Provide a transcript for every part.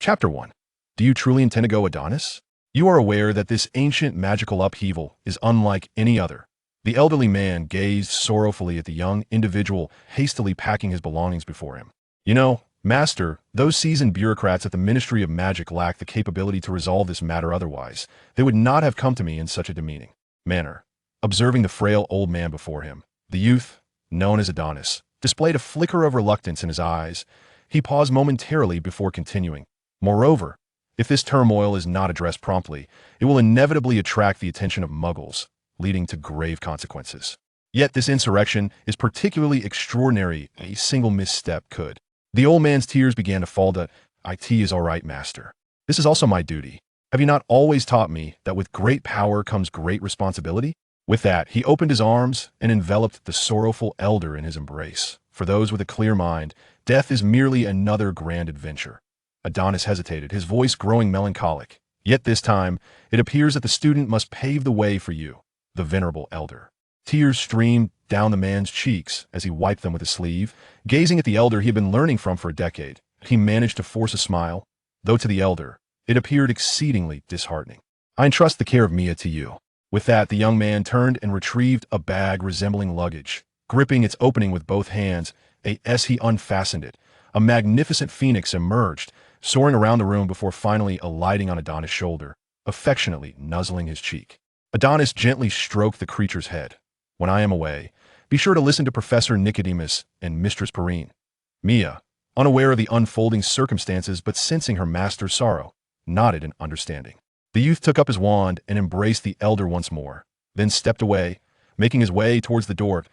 Chapter 1. Do you truly intend to go, Adonis? You are aware that this ancient magical upheaval is unlike any other. The elderly man gazed sorrowfully at the young individual hastily packing his belongings before him. You know, Master, those seasoned bureaucrats at the Ministry of Magic lack the capability to resolve this matter otherwise. They would not have come to me in such a demeaning manner. Observing the frail old man before him, the youth, known as Adonis, displayed a flicker of reluctance in his eyes. He paused momentarily before continuing. Moreover, if this turmoil is not addressed promptly, it will inevitably attract the attention of Muggles, leading to grave consequences. Yet this insurrection is particularly extraordinary. A single misstep could. The old man's tears began to fall. It is all right, Master. This is also my duty. Have you not always taught me that with great power comes great responsibility? With that, he opened his arms and enveloped the sorrowful elder in his embrace. For those with a clear mind, death is merely another grand adventure. Adonis hesitated, his voice growing melancholic. Yet this time, it appears that the student must pave the way for you, the venerable elder. Tears streamed down the man's cheeks as he wiped them with his sleeve. Gazing at the elder he had been learning from for a decade, he managed to force a smile, though to the elder, it appeared exceedingly disheartening. I entrust the care of Mia to you. With that, the young man turned and retrieved a bag resembling luggage. Gripping its opening with both hands, as he unfastened it, a magnificent phoenix emerged, soaring around the room before finally alighting on Adonis' shoulder, affectionately nuzzling his cheek. Adonis gently stroked the creature's head. When I am away, be sure to listen to Professor Nicodemus and Mistress Perrine. Mia, unaware of the unfolding circumstances but sensing her master's sorrow, nodded in understanding. The youth took up his wand and embraced the elder once more, then stepped away, making his way towards the door.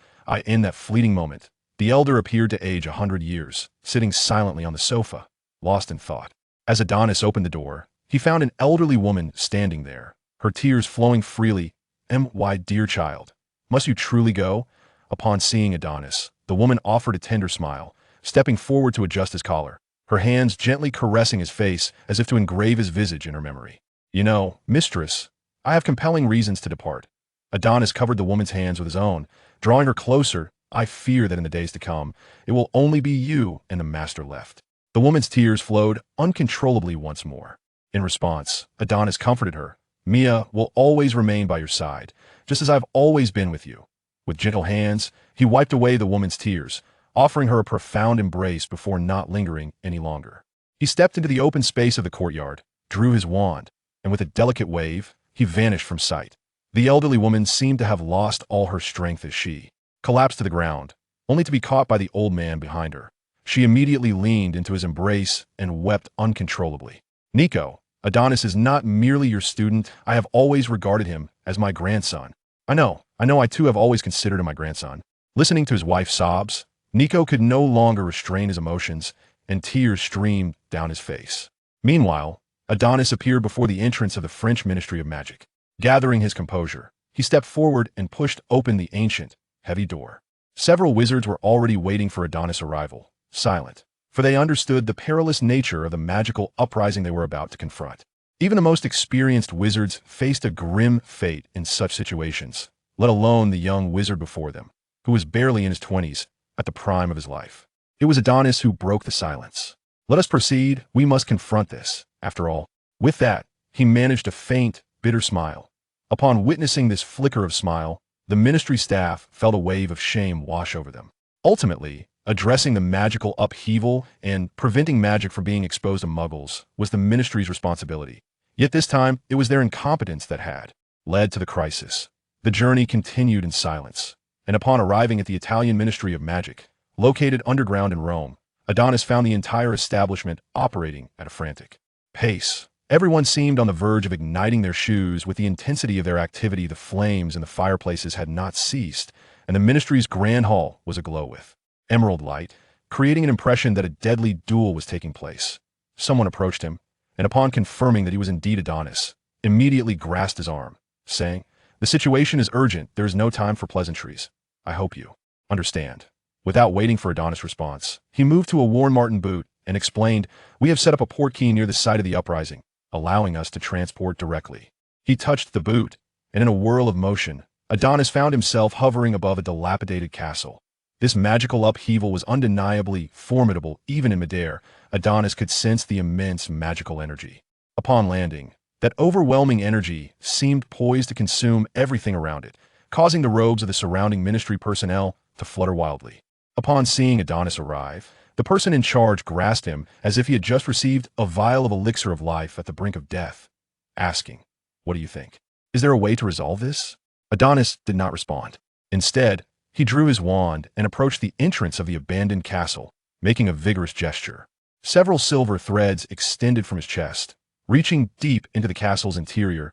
In that fleeting moment, the elder appeared to age 100 years, sitting silently on the sofa, lost in thought. As Adonis opened the door, he found an elderly woman standing there, her tears flowing freely. My dear child, must you truly go? Upon seeing Adonis, the woman offered a tender smile, stepping forward to adjust his collar, her hands gently caressing his face as if to engrave his visage in her memory. You know, mistress, I have compelling reasons to depart. Adonis covered the woman's hands with his own, drawing her closer. I fear that in the days to come, it will only be you and the master left. The woman's tears flowed uncontrollably once more. In response, Adonis comforted her. Mia will always remain by your side, just as I've always been with you. With gentle hands, he wiped away the woman's tears, offering her a profound embrace before not lingering any longer. He stepped into the open space of the courtyard, drew his wand, and with a delicate wave, he vanished from sight. The elderly woman seemed to have lost all her strength as she collapsed to the ground, only to be caught by the old man behind her. She immediately leaned into his embrace and wept uncontrollably. Nico, Adonis is not merely your student. I have always regarded him as my grandson. I know I too have always considered him my grandson. Listening to his wife's sobs, Nico could no longer restrain his emotions, and tears streamed down his face. Meanwhile, Adonis appeared before the entrance of the French Ministry of Magic. Gathering his composure, he stepped forward and pushed open the ancient, heavy door. Several wizards were already waiting for Adonis' arrival, silent, for they understood the perilous nature of the magical uprising they were about to confront. Even the most experienced wizards faced a grim fate in such situations, let alone the young wizard before them, who was barely in his 20s, at the prime of his life. It was Adonis who broke the silence. Let us proceed, we must confront this, after all. With that, he managed a faint, bitter smile. Upon witnessing this flicker of smile, the ministry staff felt a wave of shame wash over them. Ultimately, addressing the magical upheaval and preventing magic from being exposed to Muggles was the ministry's responsibility. Yet this time, it was their incompetence that had led to the crisis. The journey continued in silence, and upon arriving at the Italian Ministry of Magic, located underground in Rome, Adonis found the entire establishment operating at a frantic pace. Everyone seemed on the verge of igniting their shoes. With the intensity of their activity, the flames in the fireplaces had not ceased, and the ministry's grand hall was aglow with emerald light, creating an impression that a deadly duel was taking place. Someone approached him, and upon confirming that he was indeed Adonis, immediately grasped his arm, saying, "The situation is urgent. There is no time for pleasantries. I hope you understand." Without waiting for Adonis' response, he moved to a worn marten boot and explained, "We have set up a port key near the site of the uprising, allowing us to transport directly." He touched the boot, and in a whirl of motion, Adonis found himself hovering above a dilapidated castle. This magical upheaval was undeniably formidable even in midair. Adonis could sense the immense magical energy. Upon landing, that overwhelming energy seemed poised to consume everything around it, causing the robes of the surrounding ministry personnel to flutter wildly. Upon seeing Adonis arrive, the person in charge grasped him as if he had just received a vial of elixir of life at the brink of death, asking, "What do you think? Is there a way to resolve this?" Adonis did not respond. Instead, he drew his wand and approached the entrance of the abandoned castle, making a vigorous gesture. Several silver threads extended from his chest, reaching deep into the castle's interior,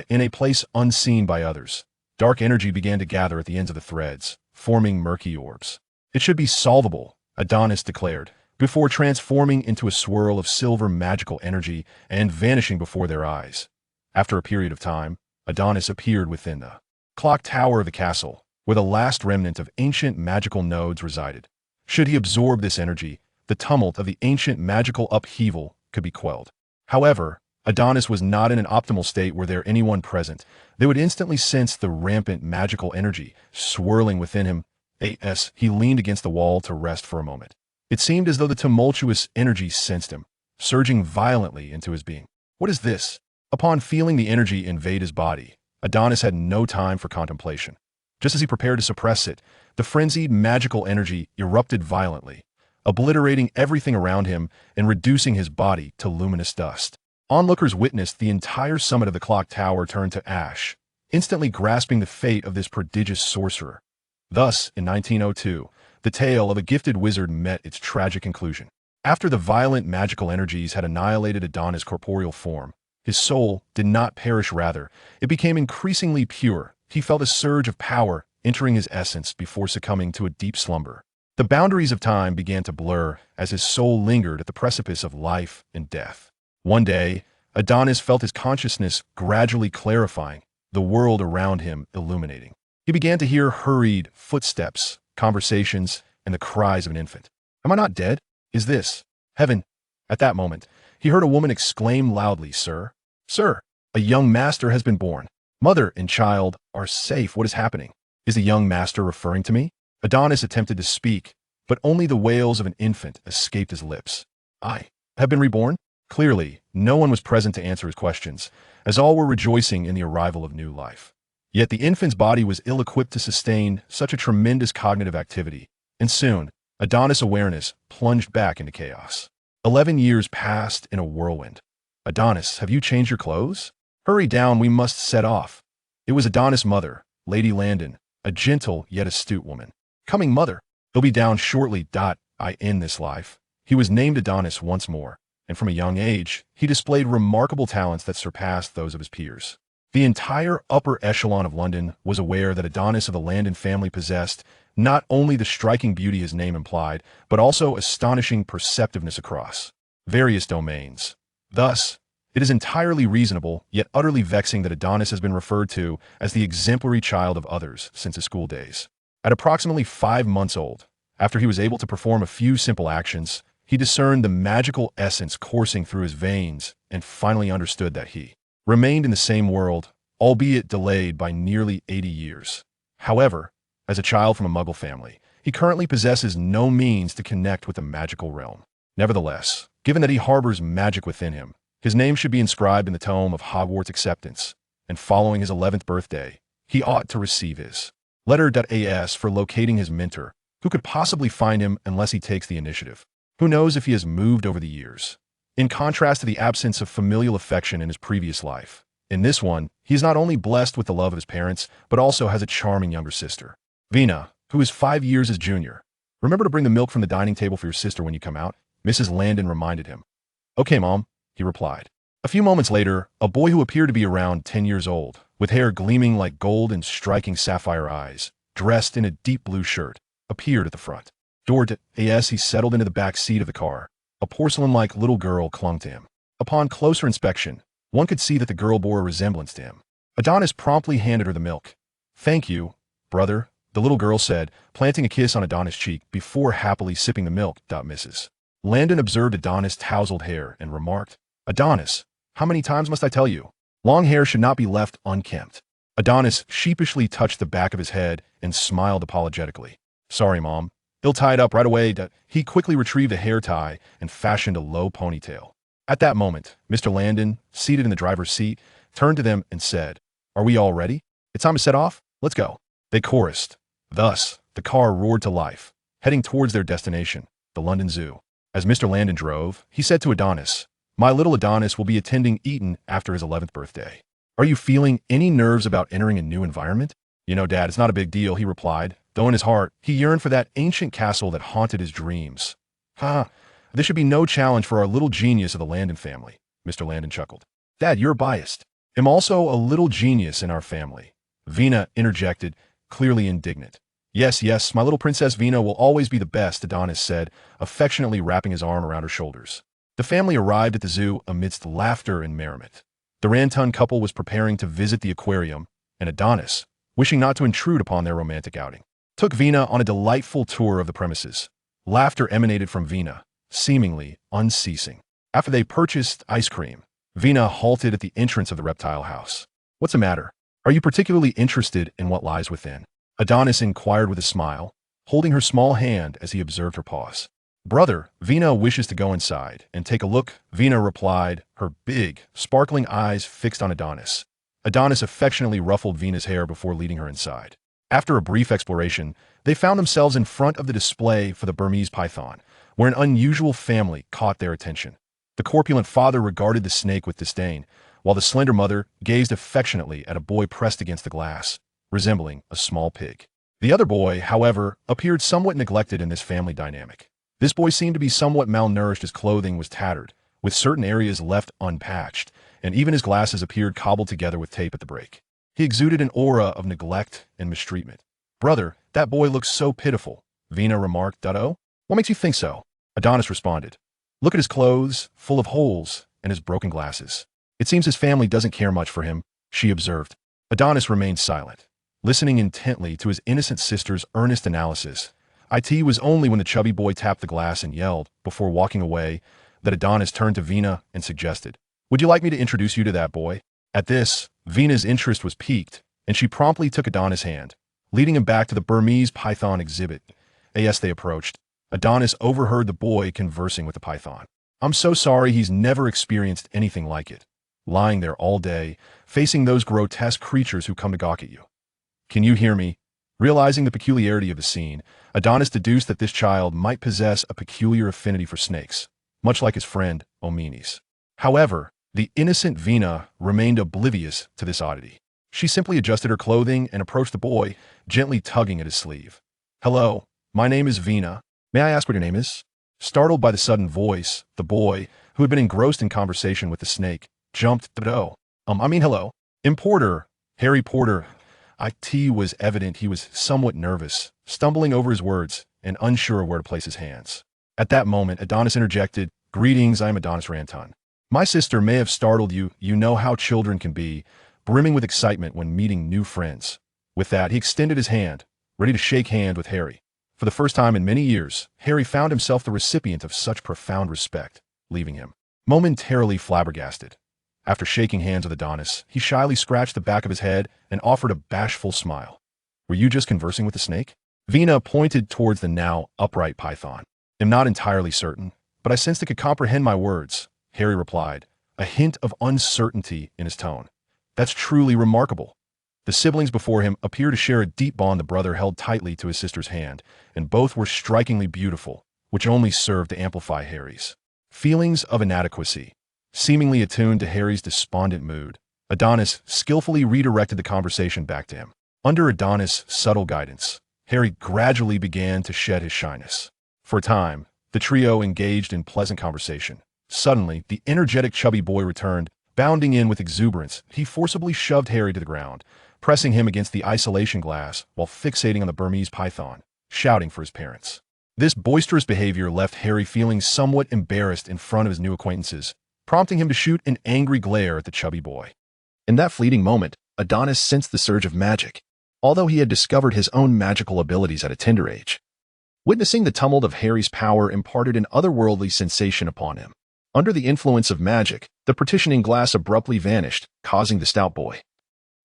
in a place unseen by others. Dark energy began to gather at the ends of the threads, forming murky orbs. "It should be solvable," Adonis declared, before transforming into a swirl of silver magical energy and vanishing before their eyes. After a period of time, Adonis appeared within the clock tower of the castle, where the last remnant of ancient magical nodes resided. Should he absorb this energy, the tumult of the ancient magical upheaval could be quelled. However, Adonis was not in an optimal state were there anyone present. They would instantly sense the rampant magical energy swirling within him. As he leaned against the wall to rest for a moment, it seemed as though the tumultuous energy sensed him, surging violently into his being. "What is this?" Upon feeling the energy invade his body, Adonis had no time for contemplation. Just as he prepared to suppress it, the frenzied magical energy erupted violently, obliterating everything around him and reducing his body to luminous dust. Onlookers witnessed the entire summit of the clock tower turn to ash, instantly grasping the fate of this prodigious sorcerer. Thus, in 1902, the tale of a gifted wizard met its tragic conclusion. After the violent magical energies had annihilated Adonis' corporeal form, his soul did not perish, rather, it became increasingly pure. He felt a surge of power entering his essence before succumbing to a deep slumber. The boundaries of time began to blur as his soul lingered at the precipice of life and death. One day, Adonis felt his consciousness gradually clarifying, the world around him illuminating. He began to hear hurried footsteps, conversations, and the cries of an infant. "Am I not dead? Is this heaven?" At that moment, he heard a woman exclaim loudly, "Sir, sir, a young master has been born. Mother and child are safe. What is happening? Is the young master referring to me?" Adonis attempted to speak, but only the wails of an infant escaped his lips. "I have been reborn?" Clearly, no one was present to answer his questions, as all were rejoicing in the arrival of new life. Yet the infant's body was ill-equipped to sustain such a tremendous cognitive activity, and soon, Adonis' awareness plunged back into chaos. 11 years passed in a whirlwind. "Adonis, have you changed your clothes? Hurry down, we must set off." It was Adonis' mother, Lady Landon, a gentle yet astute woman. "Coming, mother. He'll be down shortly. I end this life." He was named Adonis once more, and from a young age, he displayed remarkable talents that surpassed those of his peers. The entire upper echelon of London was aware that Adonis of the Landon family possessed not only the striking beauty his name implied, but also astonishing perceptiveness across various domains. Thus, it is entirely reasonable, yet utterly vexing that Adonis has been referred to as the exemplary child of others since his school days. At approximately 5 months old, after he was able to perform a few simple actions, he discerned the magical essence coursing through his veins and finally understood that he remained in the same world, albeit delayed by nearly 80 years. However, as a child from a Muggle family, he currently possesses no means to connect with the magical realm. Nevertheless, given that he harbors magic within him, his name should be inscribed in the tome of Hogwarts acceptance, and following his 11th birthday, he ought to receive his letter.as for locating his mentor, who could possibly find him unless he takes the initiative. Who knows if he has moved over the years? In contrast to the absence of familial affection in his previous life, in this one, he is not only blessed with the love of his parents, but also has a charming younger sister, Vina, who is 5 years his junior. "Remember to bring the milk from the dining table for your sister when you come out," Mrs. Landon reminded him. "Okay, Mom," he replied. A few moments later, a boy who appeared to be around 10 years old, with hair gleaming like gold and striking sapphire eyes, dressed in a deep blue shirt, appeared at the front door. As he settled into the back seat of the car, a porcelain-like little girl clung to him. Upon closer inspection, one could see that the girl bore a resemblance to him. Adonis promptly handed her the milk. "Thank you, brother," the little girl said, planting a kiss on Adonis' cheek before happily sipping the milk. Mrs. Landon observed Adonis' tousled hair and remarked, "Adonis, how many times must I tell you? Long hair should not be left unkempt." Adonis sheepishly touched the back of his head and smiled apologetically. Sorry, Mom. He'll tie it up right away. He quickly retrieved a hair tie and fashioned a low ponytail. At that moment, Mr. Landon, seated in the driver's seat, turned to them and said, "Are we all ready? It's time to set off. Let's go." They chorused. Thus, the car roared to life, heading towards their destination, the London Zoo. As Mr. Landon drove, he said to Adonis, "My little Adonis will be attending Eton after his 11th birthday. Are you feeling any nerves about entering a new environment?" "You know, Dad, it's not a big deal," he replied, though in his heart, he yearned for that ancient castle that haunted his dreams. "Ha, this should be no challenge for our little genius of the Landon family," Mr. Landon chuckled. "Dad, you're biased. I'm also a little genius in our family," Vina interjected, clearly indignant. Yes, yes, my little Princess Vina will always be the best," Adonis said, affectionately wrapping his arm around her shoulders. The family arrived at the zoo amidst laughter and merriment. The Ranton couple was preparing to visit the aquarium, and Adonis, wishing not to intrude upon their romantic outing, took Vina on a delightful tour of the premises. Laughter emanated from Vina, seemingly unceasing. After they purchased ice cream, Vina halted at the entrance of the reptile house. "What's the matter? Are you particularly interested in what lies within?" Adonis inquired with a smile, holding her small hand as he observed her pause. "Brother, Vina wishes to go inside and take a look," Vina replied, her big, sparkling eyes fixed on Adonis. Adonis affectionately ruffled Vina's hair before leading her inside. After a brief exploration, they found themselves in front of the display for the Burmese python, where an unusual family caught their attention. The corpulent father regarded the snake with disdain, while the slender mother gazed affectionately at a boy pressed against the glass, resembling a small pig. The other boy, however, appeared somewhat neglected in this family dynamic. This boy seemed to be somewhat malnourished. His clothing was tattered, with certain areas left unpatched, and even his glasses appeared cobbled together with tape at the break. He exuded an aura of neglect and mistreatment. "Brother, that boy looks so pitiful," Vina remarked. "Oh? What makes you think so?" Adonis responded. "Look at his clothes, full of holes, and his broken glasses. It seems his family doesn't care much for him," she observed. Adonis remained silent, listening intently to his innocent sister's earnest analysis. It was only when the chubby boy tapped the glass and yelled, before walking away, that Adonis turned to Vina and suggested, "Would you like me to introduce you to that boy?" At this, Vina's interest was piqued, and she promptly took Adonis' hand, leading him back to the Burmese python exhibit. As they approached, Adonis overheard the boy conversing with the python. "I'm so sorry he's never experienced anything like it. Lying there all day, facing those grotesque creatures who come to gawk at you. Can you hear me?" Realizing the peculiarity of the scene, Adonis deduced that this child might possess a peculiar affinity for snakes, much like his friend, Omenes. However, the innocent Vina remained oblivious to this oddity. She simply adjusted her clothing and approached the boy, gently tugging at his sleeve. "Hello, my name is Vina. May I ask what your name is?" Startled by the sudden voice, the boy, who had been engrossed in conversation with the snake, jumped. Hello. Importer, Harry Porter." It was evident he was somewhat nervous, stumbling over his words and unsure where to place his hands. At that moment, Adonis interjected, "Greetings, I am Adonis Ranton. My sister may have startled you. You know how children can be, brimming with excitement when meeting new friends." With that, he extended his hand, ready to shake hands with Harry. For the first time in many years, Harry found himself the recipient of such profound respect, leaving him momentarily flabbergasted. After shaking hands with Adonis, he shyly scratched the back of his head and offered a bashful smile. "Were you just conversing with the snake?" Vina pointed towards the now upright python. "I'm not entirely certain, but I sensed it could comprehend my words," Harry replied, a hint of uncertainty in his tone. "That's truly remarkable." The siblings before him appeared to share a deep bond. The brother held tightly to his sister's hand, and both were strikingly beautiful, which only served to amplify Harry's feelings of inadequacy. Seemingly attuned to Harry's despondent mood, Adonis skillfully redirected the conversation back to him. Under Adonis' subtle guidance, Harry gradually began to shed his shyness. For a time, the trio engaged in pleasant conversation. Suddenly, the energetic chubby boy returned, bounding in with exuberance. He forcibly shoved Harry to the ground, pressing him against the isolation glass while fixating on the Burmese python, shouting for his parents. This boisterous behavior left Harry feeling somewhat embarrassed in front of his new acquaintances, prompting him to shoot an angry glare at the chubby boy. In that fleeting moment, Adonis sensed the surge of magic, although he had discovered his own magical abilities at a tender age. Witnessing the tumult of Harry's power imparted an otherworldly sensation upon him. Under the influence of magic, the partitioning glass abruptly vanished, causing the stout boy,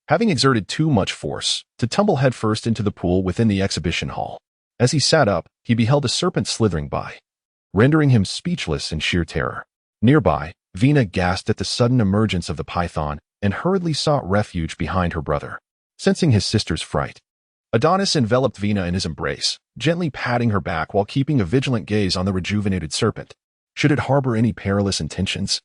having exerted too much force, to tumble headfirst into the pool within the exhibition hall. As he sat up, he beheld a serpent slithering by, rendering him speechless in sheer terror. Nearby, Vina gasped at the sudden emergence of the python and hurriedly sought refuge behind her brother. Sensing his sister's fright, Adonis enveloped Vina in his embrace, gently patting her back while keeping a vigilant gaze on the rejuvenated serpent. Should it harbor any perilous intentions,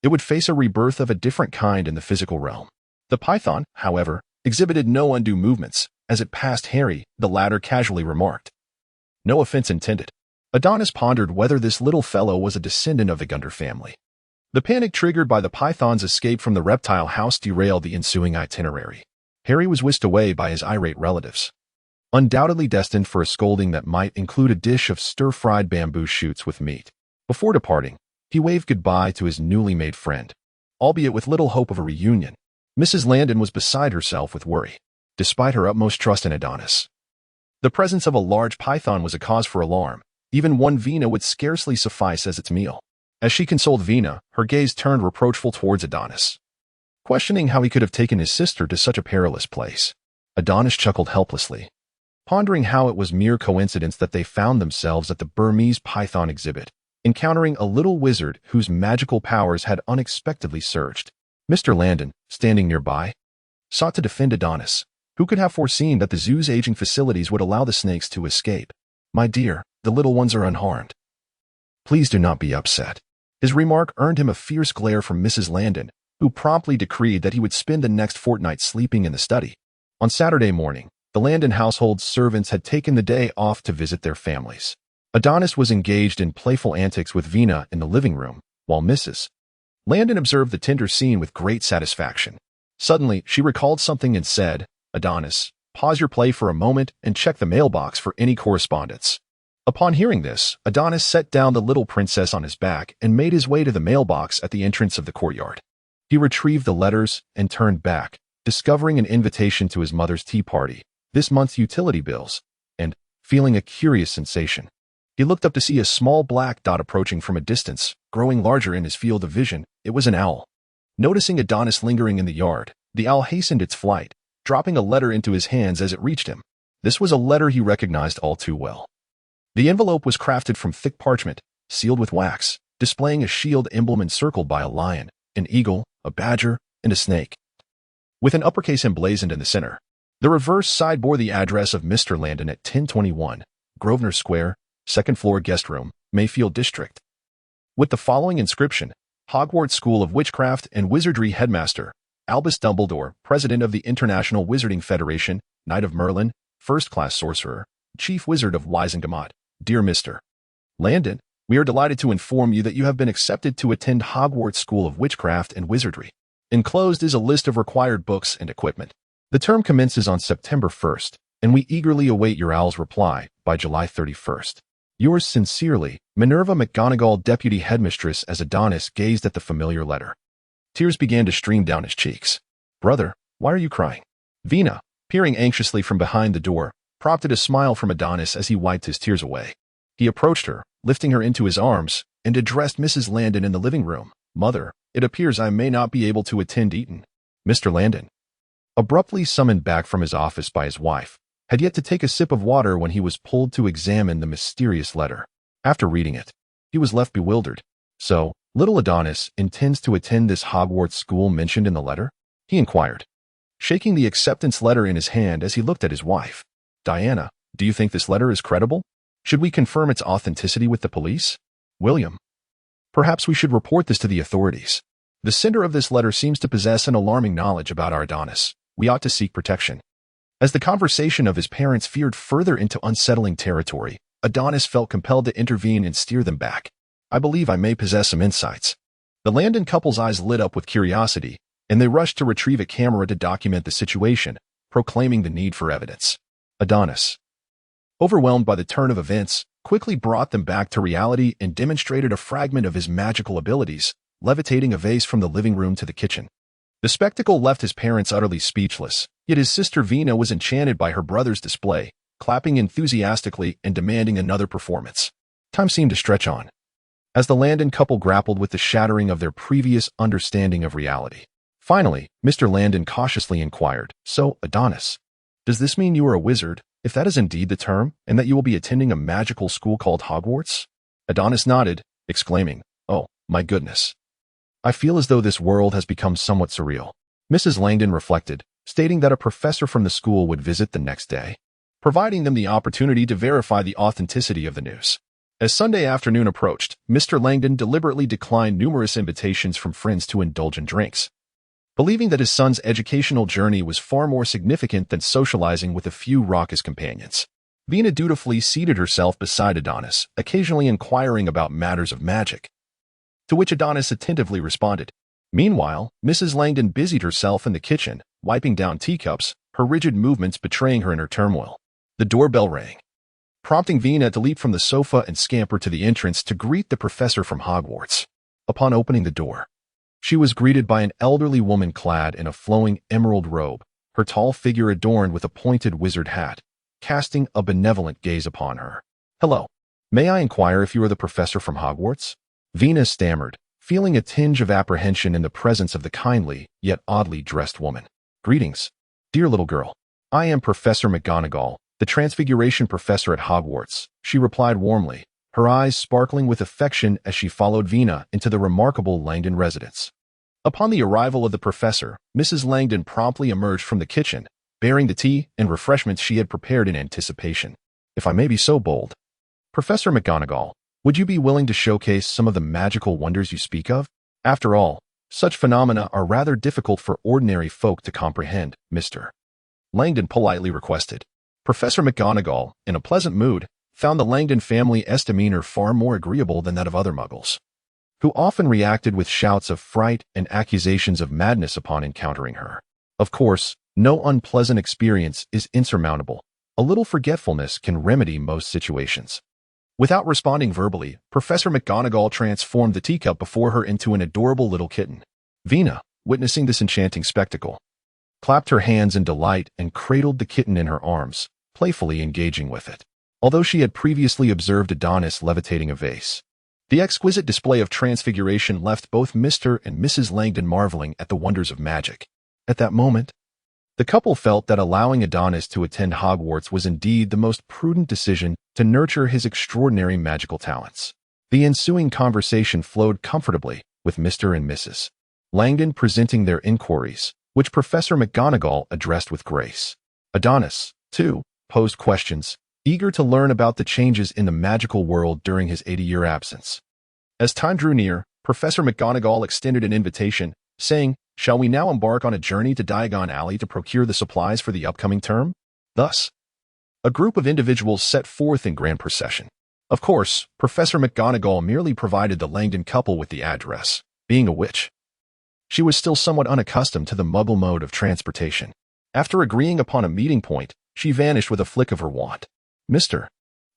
it would face a rebirth of a different kind in the physical realm. The python, however, exhibited no undue movements. As it passed Harry, the latter casually remarked, "No offense intended." Adonis pondered whether this little fellow was a descendant of the Gunder family. The panic triggered by the python's escape from the reptile house derailed the ensuing itinerary. Harry was whisked away by his irate relatives, undoubtedly destined for a scolding that might include a dish of stir-fried bamboo shoots with meat. Before departing, he waved goodbye to his newly made friend, albeit with little hope of a reunion. Mrs. Landon was beside herself with worry, despite her utmost trust in Adonis. The presence of a large python was a cause for alarm. Even one Vina would scarcely suffice as its meal. As she consoled Vina, her gaze turned reproachful towards Adonis, questioning how he could have taken his sister to such a perilous place. Adonis chuckled helplessly, pondering how it was mere coincidence that they found themselves at the Burmese python exhibit, encountering a little wizard whose magical powers had unexpectedly surged. Mr. Landon, standing nearby, sought to defend Adonis. Who could have foreseen that the zoo's aging facilities would allow the snakes to escape? "My dear, the little ones are unharmed. Please do not be upset." His remark earned him a fierce glare from Mrs. Landon, who promptly decreed that he would spend the next fortnight sleeping in the study. On Saturday morning, the Landon household's servants had taken the day off to visit their families. Adonis was engaged in playful antics with Vina in the living room, while Mrs. Landon observed the tender scene with great satisfaction. Suddenly, she recalled something and said, "Adonis, pause your play for a moment and check the mailbox for any correspondence." Upon hearing this, Adonis set down the little princess on his back and made his way to the mailbox at the entrance of the courtyard. He retrieved the letters and turned back, discovering an invitation to his mother's tea party, this month's utility bills, and, feeling a curious sensation, he looked up to see a small black dot approaching from a distance, growing larger in his field of vision. It was an owl. Noticing Adonis lingering in the yard, the owl hastened its flight, dropping a letter into his hands as it reached him. This was a letter he recognized all too well. The envelope was crafted from thick parchment, sealed with wax, displaying a shield emblem encircled by a lion, an eagle, a badger, and a snake, with an uppercase emblazoned in the center. The reverse side bore the address of Mr. Landon at 1021 Grosvenor Square, second floor guest room, Mayfield District, with the following inscription: Hogwarts School of Witchcraft and Wizardry Headmaster, Albus Dumbledore, President of the International Wizarding Federation, Knight of Merlin, First-Class Sorcerer, Chief Wizard of Wizengamot. Dear Mr. Landon, we are delighted to inform you that you have been accepted to attend Hogwarts School of Witchcraft and Wizardry. Enclosed is a list of required books and equipment. The term commences on September 1st, and we eagerly await your owl's reply by July 31st. Yours sincerely, Minerva McGonagall, Deputy Headmistress. As Adonis gazed at the familiar letter, tears began to stream down his cheeks. "Brother, why are you crying?" Vina, peering anxiously from behind the door, prompted a smile from Adonis as he wiped his tears away. He approached her, lifting her into his arms, and addressed Mrs. Landon in the living room. "Mother, it appears I may not be able to attend Eton." Mr. Landon, abruptly summoned back from his office by his wife, had yet to take a sip of water when he was pulled to examine the mysterious letter. After reading it, he was left bewildered. "So, little Adonis intends to attend this Hogwarts school mentioned in the letter?" he inquired, shaking the acceptance letter in his hand as he looked at his wife. "Diana, do you think this letter is credible? Should we confirm its authenticity with the police?" "William, perhaps we should report this to the authorities. The sender of this letter seems to possess an alarming knowledge about our Adonis. We ought to seek protection." As the conversation of his parents veered further into unsettling territory, Adonis felt compelled to intervene and steer them back. "I believe I may possess some insights." The Landon couple's eyes lit up with curiosity, and they rushed to retrieve a camera to document the situation, proclaiming the need for evidence. Adonis, overwhelmed by the turn of events, quickly brought them back to reality and demonstrated a fragment of his magical abilities, levitating a vase from the living room to the kitchen. The spectacle left his parents utterly speechless, yet his sister Vina was enchanted by her brother's display, clapping enthusiastically and demanding another performance. Time seemed to stretch on, as the Landon couple grappled with the shattering of their previous understanding of reality. Finally, Mr. Landon cautiously inquired, "So, Adonis, does this mean you are a wizard? If that is indeed the term, and that you will be attending a magical school called Hogwarts? Adonis nodded, exclaiming, "Oh, my goodness. I feel as though this world has become somewhat surreal." Mrs. Langdon reflected, stating that a professor from the school would visit the next day, providing them the opportunity to verify the authenticity of the news. As Sunday afternoon approached, Mr. Langdon deliberately declined numerous invitations from friends to indulge in drinks, believing that his son's educational journey was far more significant than socializing with a few raucous companions. Vina dutifully seated herself beside Adonis, occasionally inquiring about matters of magic, to which Adonis attentively responded. Meanwhile, Mrs. Langdon busied herself in the kitchen, wiping down teacups, her rigid movements betraying her inner turmoil. The doorbell rang, prompting Vina to leap from the sofa and scamper to the entrance to greet the professor from Hogwarts. Upon opening the door, she was greeted by an elderly woman clad in a flowing emerald robe, her tall figure adorned with a pointed wizard hat, casting a benevolent gaze upon her. "Hello. May I inquire if you are the professor from Hogwarts?" Vina stammered, feeling a tinge of apprehension in the presence of the kindly, yet oddly dressed woman. "Greetings, dear little girl. I am Professor McGonagall, the Transfiguration Professor at Hogwarts," she replied warmly, her eyes sparkling with affection as she followed Vina into the remarkable Langdon residence. Upon the arrival of the professor, Mrs. Langdon promptly emerged from the kitchen, bearing the tea and refreshments she had prepared in anticipation. "If I may be so bold, Professor McGonagall, would you be willing to showcase some of the magical wonders you speak of? After all, such phenomena are rather difficult for ordinary folk to comprehend," Mr. Langdon politely requested. Professor McGonagall, in a pleasant mood, found the Langdon family's demeanor far more agreeable than that of other muggles, who often reacted with shouts of fright and accusations of madness upon encountering her. Of course, no unpleasant experience is insurmountable. A little forgetfulness can remedy most situations. Without responding verbally, Professor McGonagall transformed the teacup before her into an adorable little kitten. Vina, witnessing this enchanting spectacle, clapped her hands in delight and cradled the kitten in her arms, playfully engaging with it. Although she had previously observed Adonis levitating a vase, the exquisite display of transfiguration left both Mr. and Mrs. Langdon marveling at the wonders of magic. At that moment, the couple felt that allowing Adonis to attend Hogwarts was indeed the most prudent decision to nurture his extraordinary magical talents. The ensuing conversation flowed comfortably, with Mr. and Mrs. Langdon presenting their inquiries, which Professor McGonagall addressed with grace. Adonis, too, posed questions, eager to learn about the changes in the magical world during his 80-year absence. As time drew near, Professor McGonagall extended an invitation, saying, "Shall we now embark on a journey to Diagon Alley to procure the supplies for the upcoming term?" Thus, a group of individuals set forth in grand procession. Of course, Professor McGonagall merely provided the Langdon couple with the address. Being a witch, she was still somewhat unaccustomed to the muggle mode of transportation. After agreeing upon a meeting point, she vanished with a flick of her wand. Mr.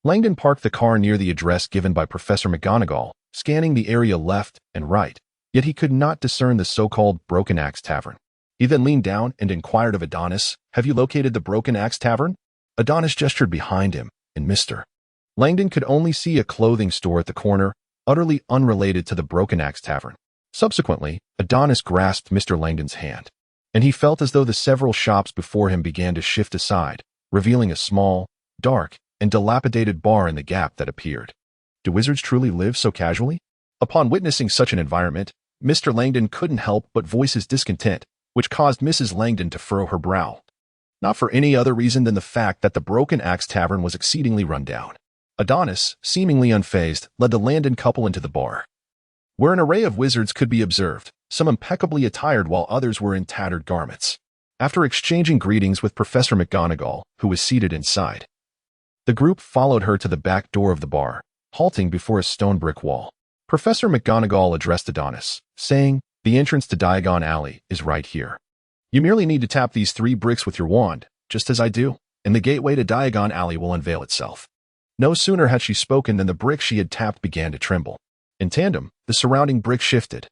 Langdon parked the car near the address given by Professor McGonagall, scanning the area left and right, yet he could not discern the so-called Broken Axe Tavern. He then leaned down and inquired of Adonis, "Have you located the Broken Axe Tavern?" Adonis gestured behind him, and Mr. Langdon could only see a clothing store at the corner, utterly unrelated to the Broken Axe Tavern. Subsequently, Adonis grasped Mr. Langdon's hand, and he felt as though the several shops before him began to shift aside, revealing a small, dark, and dilapidated bar in the gap that appeared. Do wizards truly live so casually? Upon witnessing such an environment, Mr. Langdon couldn't help but voice his discontent, which caused Mrs. Langdon to furrow her brow, not for any other reason than the fact that the Broken Axe Tavern was exceedingly run down. Adonis, seemingly unfazed, led the Langdon couple into the bar, where an array of wizards could be observed, some impeccably attired while others were in tattered garments. After exchanging greetings with Professor McGonagall, who was seated inside, the group followed her to the back door of the bar, halting before a stone brick wall. Professor McGonagall addressed Adonis, saying, "The entrance to Diagon Alley is right here. You merely need to tap these 3 bricks with your wand, just as I do, and the gateway to Diagon Alley will unveil itself." No sooner had she spoken than the brick she had tapped began to tremble. In tandem, the surrounding brick shifted,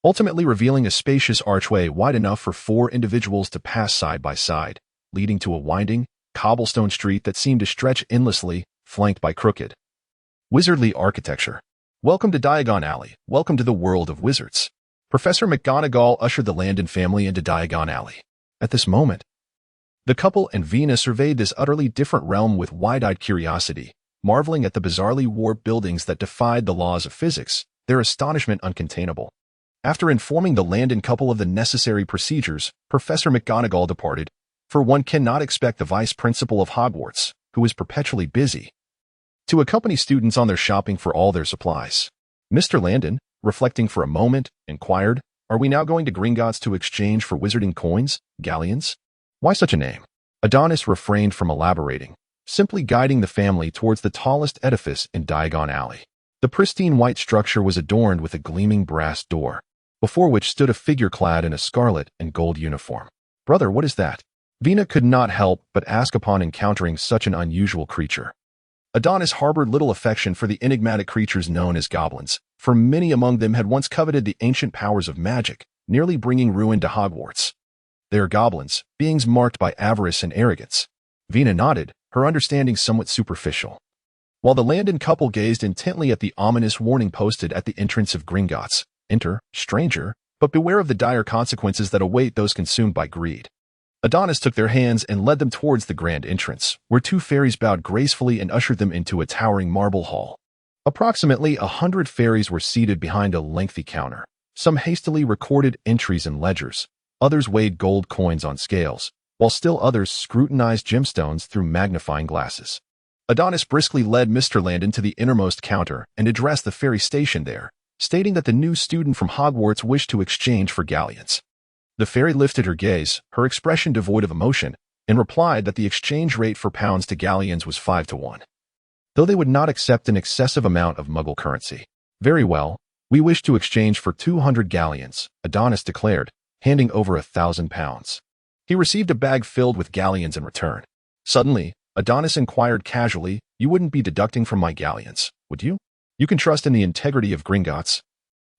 ultimately revealing a spacious archway wide enough for 4 individuals to pass side by side, leading to a winding, cobblestone street that seemed to stretch endlessly, flanked by crooked, wizardly architecture. "Welcome to Diagon Alley. Welcome to the world of wizards." Professor McGonagall ushered the Langdon family into Diagon Alley. At this moment, The couple and Vina surveyed this utterly different realm with wide-eyed curiosity, marveling at the bizarrely warped buildings that defied the laws of physics, their astonishment uncontainable. After informing the Landon couple of the necessary procedures, Professor McGonagall departed, for one cannot expect the vice principal of Hogwarts, who is perpetually busy, to accompany students on their shopping for all their supplies. Mr. Landon, reflecting for a moment, inquired, "Are we now going to Gringotts to exchange for wizarding coins, galleons? Why such a name?" Adonis refrained from elaborating, simply guiding the family towards the tallest edifice in Diagon Alley. The pristine white structure was adorned with a gleaming brass door, before which stood a figure clad in a scarlet and gold uniform. "Brother, what is that?" Vina could not help but ask upon encountering such an unusual creature. Adonis harbored little affection for the enigmatic creatures known as goblins, for many among them had once coveted the ancient powers of magic, nearly bringing ruin to Hogwarts. They are goblins, beings marked by avarice and arrogance. Vina nodded, her understanding somewhat superficial. While the Landon couple gazed intently at the ominous warning posted at the entrance of Gringotts, "Enter, stranger, but beware of the dire consequences that await those consumed by greed." Adonis took their hands and led them towards the grand entrance, where two fairies bowed gracefully and ushered them into a towering marble hall. Approximately 100 fairies were seated behind a lengthy counter. Some hastily recorded entries in ledgers, others weighed gold coins on scales, while still others scrutinized gemstones through magnifying glasses. Adonis briskly led Mr. Landon to the innermost counter and addressed the fairy stationed there, stating that the new student from Hogwarts wished to exchange for galleons. The fairy lifted her gaze, her expression devoid of emotion, and replied that the exchange rate for pounds to galleons was 5 to 1. Though they would not accept an excessive amount of Muggle currency. "Very well, we wish to exchange for 200 galleons, Adonis declared, handing over 1,000 pounds. He received a bag filled with galleons in return. Suddenly, Adonis inquired casually, "You wouldn't be deducting from my galleons, would you? You can trust in the integrity of Gringotts."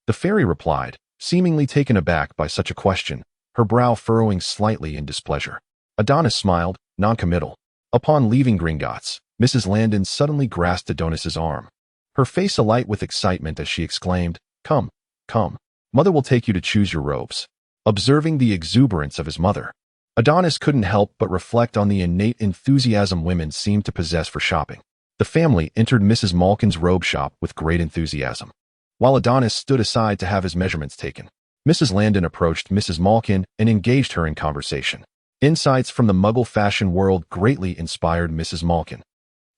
The fairy replied, seemingly taken aback by such a question, her brow furrowing slightly in displeasure. Adonis smiled, noncommittal. Upon leaving Gringotts, Mrs. Landon suddenly grasped Adonis's arm, her face alight with excitement as she exclaimed, "Come, come. Mother will take you to choose your robes." Observing the exuberance of his mother, Adonis couldn't help but reflect on the innate enthusiasm women seemed to possess for shopping. The family entered Mrs. Malkin's robe shop with great enthusiasm. While Adonis stood aside to have his measurements taken, Mrs. Landon approached Mrs. Malkin and engaged her in conversation. Insights from the Muggle fashion world greatly inspired Mrs. Malkin,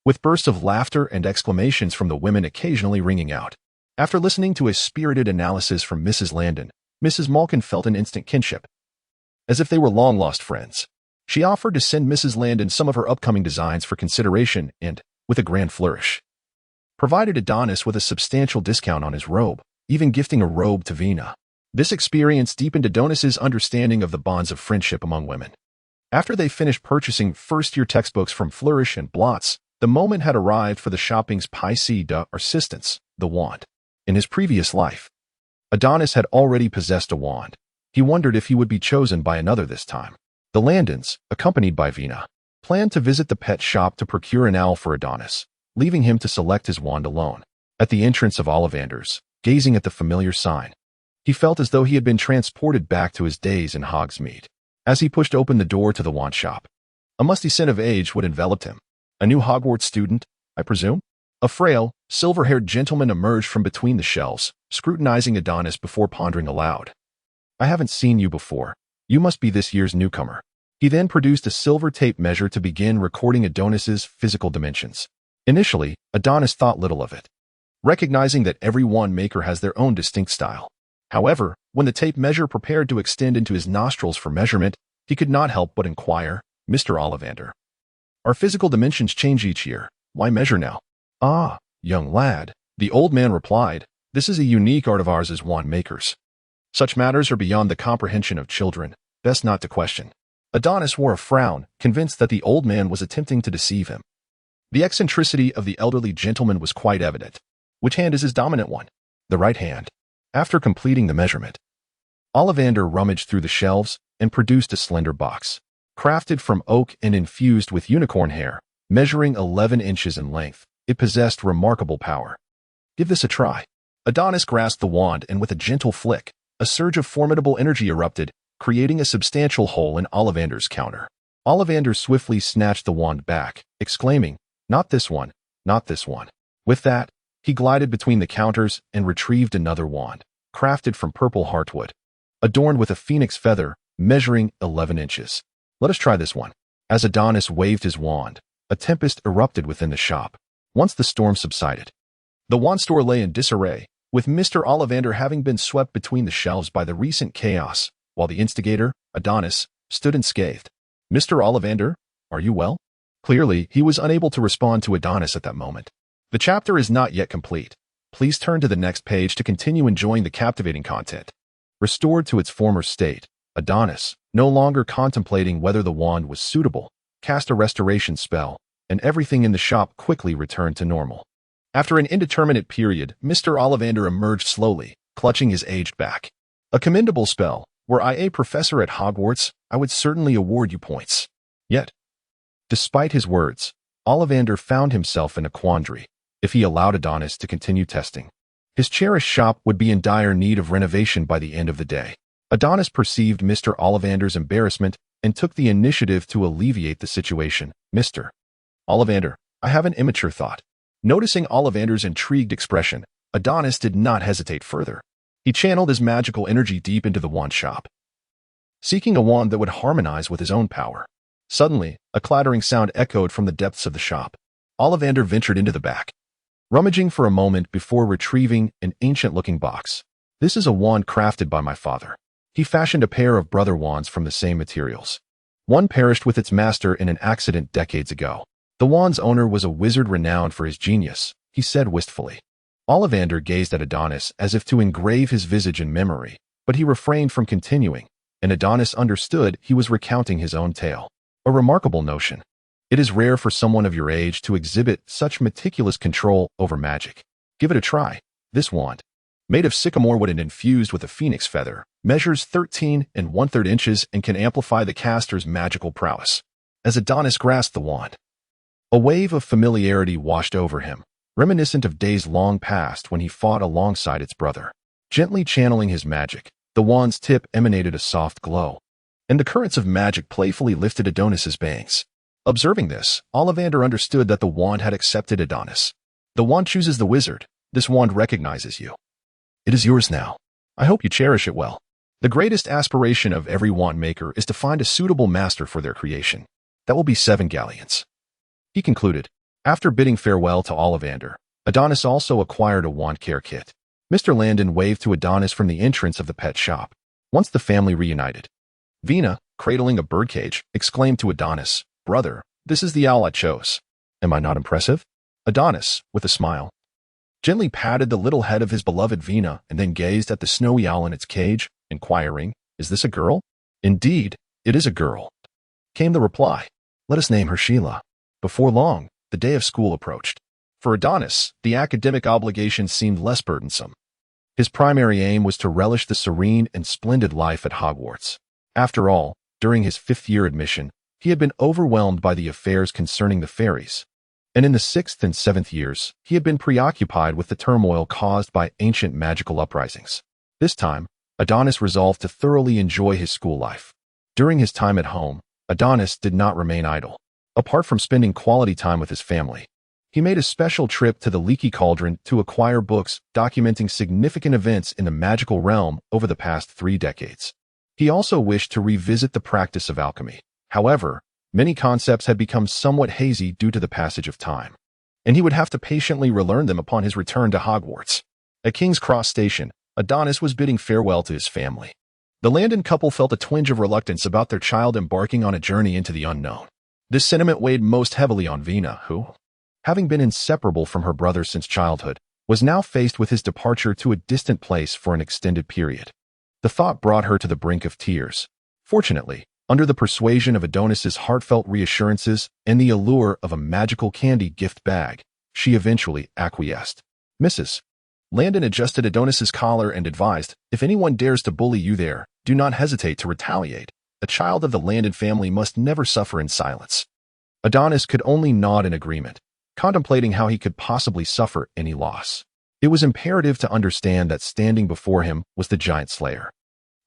with bursts of laughter and exclamations from the women occasionally ringing out. After listening to a spirited analysis from Mrs. Landon, Mrs. Malkin felt an instant kinship, as if they were long-lost friends. She offered to send Mrs. Landon some of her upcoming designs for consideration and, with a grand flourish, provided Adonis with a substantial discount on his robe, even gifting a robe to Vina. This experience deepened Adonis's understanding of the bonds of friendship among women. After they finished purchasing first-year textbooks from Flourish and Blotz, the moment had arrived for the shopping's pièce d'assistance, the wand. In his previous life, Adonis had already possessed a wand. He wondered if he would be chosen by another this time. The Landons, accompanied by Vina, planned to visit the pet shop to procure an owl for Adonis, leaving him to select his wand alone. At the entrance of Ollivander's, gazing at the familiar sign, he felt as though he had been transported back to his days in Hogsmeade. As he pushed open the door to the wand shop, a musty scent of age would envelop him. A new Hogwarts student, I presume? A frail, silver-haired gentleman emerged from between the shelves, scrutinizing Adonis before pondering aloud. "I haven't seen you before. You must be this year's newcomer." He then produced a silver tape measure to begin recording Adonis's physical dimensions. Initially, Adonis thought little of it, recognizing that every wand maker has their own distinct style. However, when the tape measure prepared to extend into his nostrils for measurement, he could not help but inquire, "Mr. Ollivander, our physical dimensions change each year. Why measure now?" "Ah, young lad," the old man replied, "this is a unique art of ours as wand makers. Such matters are beyond the comprehension of children, best not to question." Adonis wore a frown, convinced that the old man was attempting to deceive him. The eccentricity of the elderly gentleman was quite evident. "Which hand is his dominant one?" "The right hand." After completing the measurement, Ollivander rummaged through the shelves and produced a slender box, crafted from oak and infused with unicorn hair, measuring 11 inches in length. It possessed remarkable power. "Give this a try." Adonis grasped the wand and with a gentle flick, a surge of formidable energy erupted, creating a substantial hole in Ollivander's counter. Ollivander swiftly snatched the wand back, exclaiming, "Not this one, not this one." With that, he glided between the counters and retrieved another wand, crafted from purple heartwood, adorned with a phoenix feather measuring 11 inches. "Let us try this one." As Adonis waved his wand, a tempest erupted within the shop. Once the storm subsided, the wand store lay in disarray, with Mr. Ollivander having been swept between the shelves by the recent chaos, while the instigator, Adonis, stood unscathed. "Mr. Ollivander, are you well?" Clearly, he was unable to respond to Adonis at that moment. The chapter is not yet complete. Please turn to the next page to continue enjoying the captivating content. Restored to its former state, Adonis, no longer contemplating whether the wand was suitable, cast a restoration spell, and everything in the shop quickly returned to normal. After an indeterminate period, Mr. Ollivander emerged slowly, clutching his aged back. "A commendable spell. Were I a professor at Hogwarts, I would certainly award you points." Yet, despite his words, Ollivander found himself in a quandary. If he allowed Adonis to continue testing, his cherished shop would be in dire need of renovation by the end of the day. Adonis perceived Mr. Ollivander's embarrassment and took the initiative to alleviate the situation. "Mr. Ollivander, I have an immature thought." Noticing Ollivander's intrigued expression, Adonis did not hesitate further. He channeled his magical energy deep into the wand shop, seeking a wand that would harmonize with his own power. Suddenly, a clattering sound echoed from the depths of the shop. Ollivander ventured into the back, rummaging for a moment before retrieving an ancient-looking box. "This is a wand crafted by my father. He fashioned a pair of brother wands from the same materials. One perished with its master in an accident decades ago. The wand's owner was a wizard renowned for his genius," he said wistfully. Ollivander gazed at Adonis as if to engrave his visage in memory, but he refrained from continuing, and Adonis understood he was recounting his own tale. "A remarkable notion. It is rare for someone of your age to exhibit such meticulous control over magic. Give it a try. This wand, made of sycamore wood and infused with a phoenix feather, measures 13 1/3 inches and can amplify the caster's magical prowess." As Adonis grasped the wand, a wave of familiarity washed over him, reminiscent of days long past when he fought alongside its brother. Gently channeling his magic, the wand's tip emanated a soft glow, and the currents of magic playfully lifted Adonis's bangs. Observing this, Ollivander understood that the wand had accepted Adonis. "The wand chooses the wizard. This wand recognizes you. It is yours now. I hope you cherish it well." The greatest aspiration of every wand maker is to find a suitable master for their creation. "That will be 7 galleons," he concluded. After bidding farewell to Ollivander, Adonis also acquired a wand care kit. Mr. Landon waved to Adonis from the entrance of the pet shop. Once the family reunited, Vina, cradling a birdcage, exclaimed to Adonis, "Brother, this is the owl I chose. Am I not impressive?" Adonis, with a smile, gently patted the little head of his beloved Vina and then gazed at the snowy owl in its cage, inquiring, "Is this a girl?" "Indeed, it is a girl," came the reply. "Let us name her Sheila." Before long, the day of school approached. For Adonis, the academic obligation seemed less burdensome. His primary aim was to relish the serene and splendid life at Hogwarts. After all, during his 5th-year admission, he had been overwhelmed by the affairs concerning the fairies, and in the 6th and 7th years, he had been preoccupied with the turmoil caused by ancient magical uprisings. This time, Adonis resolved to thoroughly enjoy his school life. During his time at home, Adonis did not remain idle. Apart from spending quality time with his family, he made a special trip to the Leaky Cauldron to acquire books documenting significant events in the magical realm over the past 3 decades. He also wished to revisit the practice of alchemy. However, many concepts had become somewhat hazy due to the passage of time, and he would have to patiently relearn them upon his return to Hogwarts. At King's Cross Station, Adonis was bidding farewell to his family. The Landon couple felt a twinge of reluctance about their child embarking on a journey into the unknown. This sentiment weighed most heavily on Vina, who, having been inseparable from her brother since childhood, was now faced with his departure to a distant place for an extended period. The thought brought her to the brink of tears. Fortunately, under the persuasion of Adonis's heartfelt reassurances and the allure of a magical candy gift bag, she eventually acquiesced. Mrs. Landon adjusted Adonis's collar and advised, "If anyone dares to bully you there, do not hesitate to retaliate. A child of the Landon family must never suffer in silence." Adonis could only nod in agreement, contemplating how he could possibly suffer any loss. It was imperative to understand that standing before him was the giant slayer,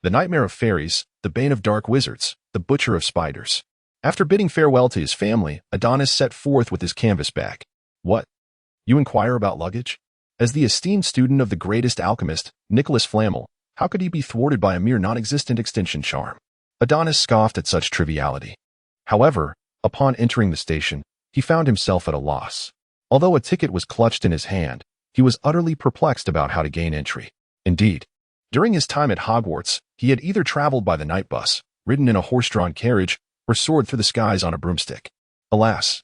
the nightmare of fairies, the bane of dark wizards, the butcher of spiders. After bidding farewell to his family, Adonis set forth with his canvas bag. What? You inquire about luggage? As the esteemed student of the greatest alchemist, Nicholas Flamel, how could he be thwarted by a mere non-existent extension charm? Adonis scoffed at such triviality. However, upon entering the station, he found himself at a loss. Although a ticket was clutched in his hand, he was utterly perplexed about how to gain entry. Indeed, during his time at Hogwarts, he had either traveled by the night bus, ridden in a horse-drawn carriage, or soared through the skies on a broomstick. Alas,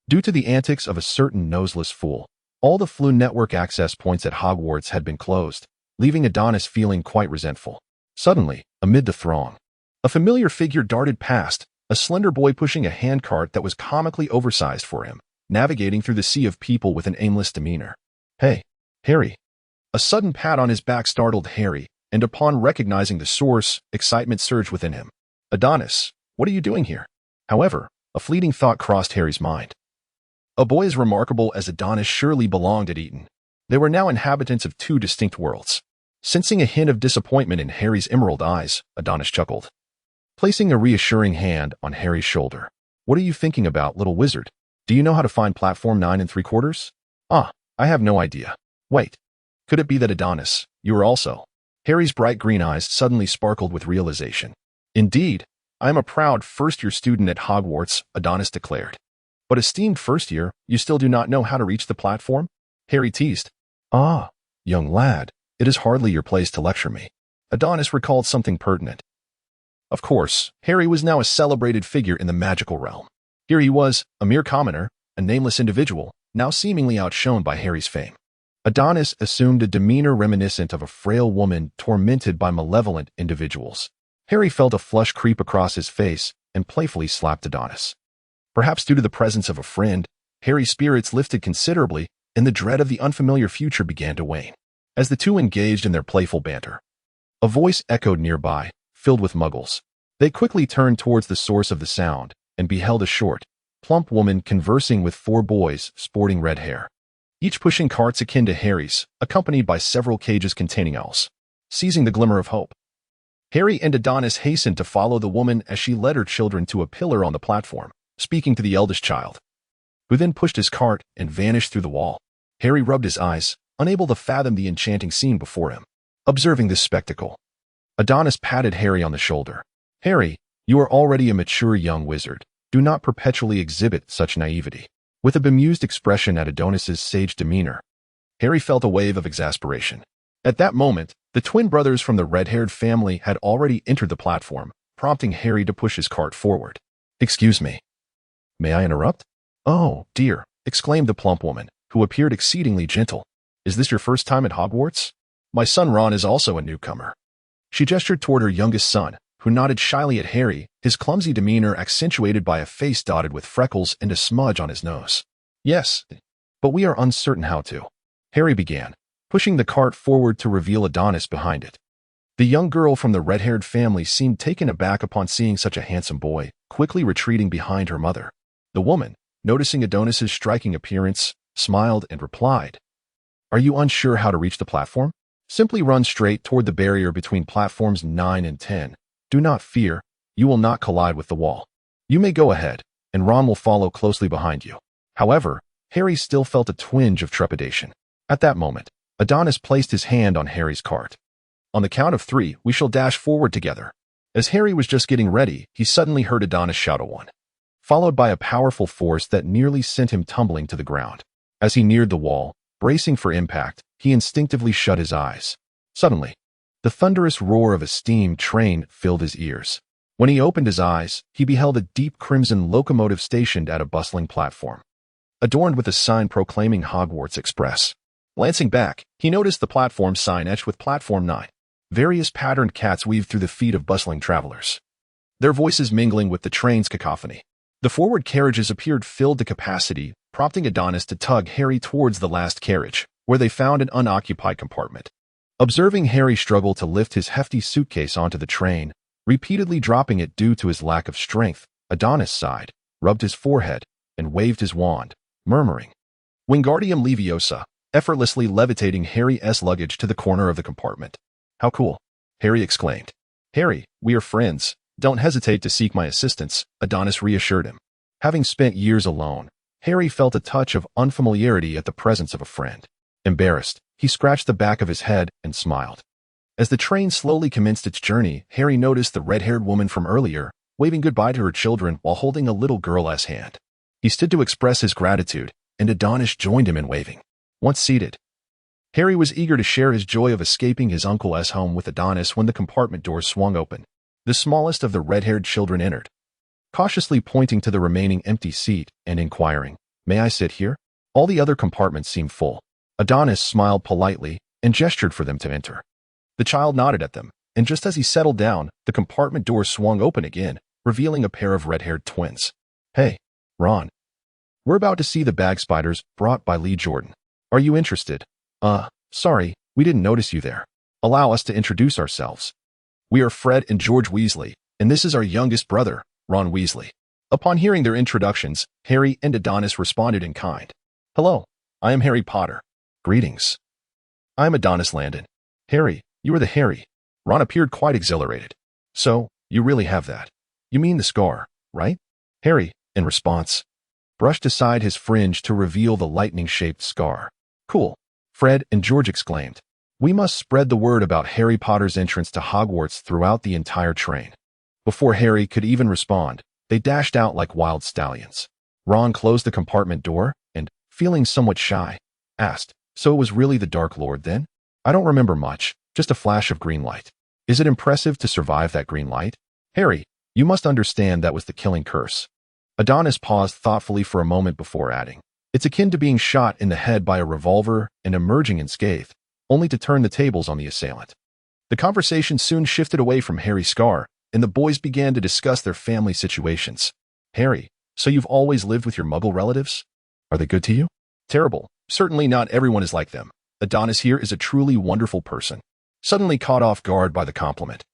due to the antics of a certain noseless fool, all the Flu network access points at Hogwarts had been closed, leaving Adonis feeling quite resentful. Suddenly, amid the throng, a familiar figure darted past, a slender boy pushing a handcart that was comically oversized for him, navigating through the sea of people with an aimless demeanor. Hey, Harry. A sudden pat on his back startled Harry, and upon recognizing the source, excitement surged within him. Adonis, what are you doing here? However, a fleeting thought crossed Harry's mind. A boy as remarkable as Adonis surely belonged at Eton. They were now inhabitants of two distinct worlds. Sensing a hint of disappointment in Harry's emerald eyes, Adonis chuckled, placing a reassuring hand on Harry's shoulder. What are you thinking about, little wizard? Do you know how to find platform 9 3/4? Ah, I have no idea. Wait, could it be that Adonis, you are also? Harry's bright green eyes suddenly sparkled with realization. Indeed, I am a proud first-year student at Hogwarts, Adonis declared. But esteemed first year, you still do not know how to reach the platform? Harry teased. Ah, young lad, it is hardly your place to lecture me. Adonis recalled something pertinent. Of course, Harry was now a celebrated figure in the magical realm. Here he was, a mere commoner, a nameless individual, now seemingly outshone by Harry's fame. Adonis assumed a demeanor reminiscent of a frail woman tormented by malevolent individuals. Harry felt a flush creep across his face and playfully slapped Adonis. Perhaps due to the presence of a friend, Harry's spirits lifted considerably, and the dread of the unfamiliar future began to wane. As the two engaged in their playful banter, a voice echoed nearby, filled with muggles. They quickly turned towards the source of the sound and beheld a short, plump woman conversing with 4 boys sporting red hair, each pushing carts akin to Harry's, accompanied by several cages containing owls. Seizing the glimmer of hope, Harry and Adonis hastened to follow the woman as she led her children to a pillar on the platform, speaking to the eldest child, who then pushed his cart and vanished through the wall. Harry rubbed his eyes, unable to fathom the enchanting scene before him. Observing this spectacle, Adonis patted Harry on the shoulder. Harry, you are already a mature young wizard. Do not perpetually exhibit such naivety. With a bemused expression at Adonis's sage demeanor, Harry felt a wave of exasperation. At that moment, the twin brothers from the red-haired family had already entered the platform, prompting Harry to push his cart forward. Excuse me. May I interrupt? Oh, dear, exclaimed the plump woman, who appeared exceedingly gentle. Is this your first time at Hogwarts? My son Ron is also a newcomer. She gestured toward her youngest son, who nodded shyly at Harry, his clumsy demeanor accentuated by a face dotted with freckles and a smudge on his nose. Yes, but we are uncertain how to. Harry began, pushing the cart forward to reveal Adonis behind it. The young girl from the red-haired family seemed taken aback upon seeing such a handsome boy, quickly retreating behind her mother. The woman, noticing Adonis's striking appearance, smiled and replied, Are you unsure how to reach the platform? Simply run straight toward the barrier between platforms 9 and 10. Do not fear, you will not collide with the wall. You may go ahead, and Ron will follow closely behind you. However, Harry still felt a twinge of trepidation. At that moment, Adonis placed his hand on Harry's cart. On the count of 3, we shall dash forward together. As Harry was just getting ready, he suddenly heard Adonis shout a 1, followed by a powerful force that nearly sent him tumbling to the ground. As he neared the wall, bracing for impact, he instinctively shut his eyes. Suddenly, the thunderous roar of a steam train filled his ears. When he opened his eyes, he beheld a deep crimson locomotive stationed at a bustling platform, adorned with a sign proclaiming Hogwarts Express. Glancing back, he noticed the platform sign etched with Platform 9. Various patterned cats weaved through the feet of bustling travelers, their voices mingling with the train's cacophony. The forward carriages appeared filled to capacity, prompting Adonis to tug Harry towards the last carriage, where they found an unoccupied compartment. Observing Harry struggle to lift his hefty suitcase onto the train, repeatedly dropping it due to his lack of strength, Adonis sighed, rubbed his forehead, and waved his wand, murmuring, Wingardium Leviosa, effortlessly levitating Harry's luggage to the corner of the compartment. How cool, Harry exclaimed. Harry, we are friends, Don't hesitate to seek my assistance, Adonis reassured him. Having spent years alone, Harry felt a touch of unfamiliarity at the presence of a friend. Embarrassed, he scratched the back of his head and smiled. As the train slowly commenced its journey, Harry noticed the red-haired woman from earlier, waving goodbye to her children while holding a little girl's hand. He stood to express his gratitude, and Adonis joined him in waving. Once seated, Harry was eager to share his joy of escaping his uncle's home with Adonis when the compartment door swung open. The smallest of the red-haired children entered, cautiously pointing to the remaining empty seat and inquiring, "May I sit here?" All the other compartments seemed full. Adonis smiled politely and gestured for them to enter. The child nodded at them, and just as he settled down, the compartment door swung open again, revealing a pair of red-haired twins. "Hey, Ron. We're about to see the bag spiders brought by Lee Jordan. Are you interested?" Sorry, we didn't notice you there. Allow us to introduce ourselves. We are Fred and George Weasley, and this is our youngest brother, Ron Weasley." Upon hearing their introductions, Harry and Adonis responded in kind. "Hello, I am Harry Potter." "Greetings. I'm Adonis Landon." "Harry, you are the Harry." Ron appeared quite exhilarated. "So, you really have that. You mean the scar, right?" Harry, in response, brushed aside his fringe to reveal the lightning-shaped scar. "Cool," Fred and George exclaimed. "We must spread the word about Harry Potter's entrance to Hogwarts throughout the entire train." Before Harry could even respond, they dashed out like wild stallions. Ron closed the compartment door and, feeling somewhat shy, asked, "So it was really the Dark Lord then?" "I don't remember much, just a flash of green light." "Is it impressive to survive that green light?" "Harry, you must understand that was the killing curse." Adonis paused thoughtfully for a moment before adding, "It's akin to being shot in the head by a revolver and emerging unscathed, only to turn the tables on the assailant." The conversation soon shifted away from Harry's scar, and the boys began to discuss their family situations. "Harry, so you've always lived with your Muggle relatives? Are they good to you?" "Terrible. Certainly not everyone is like them. Adonis here is a truly wonderful person." Suddenly caught off guard by the compliment,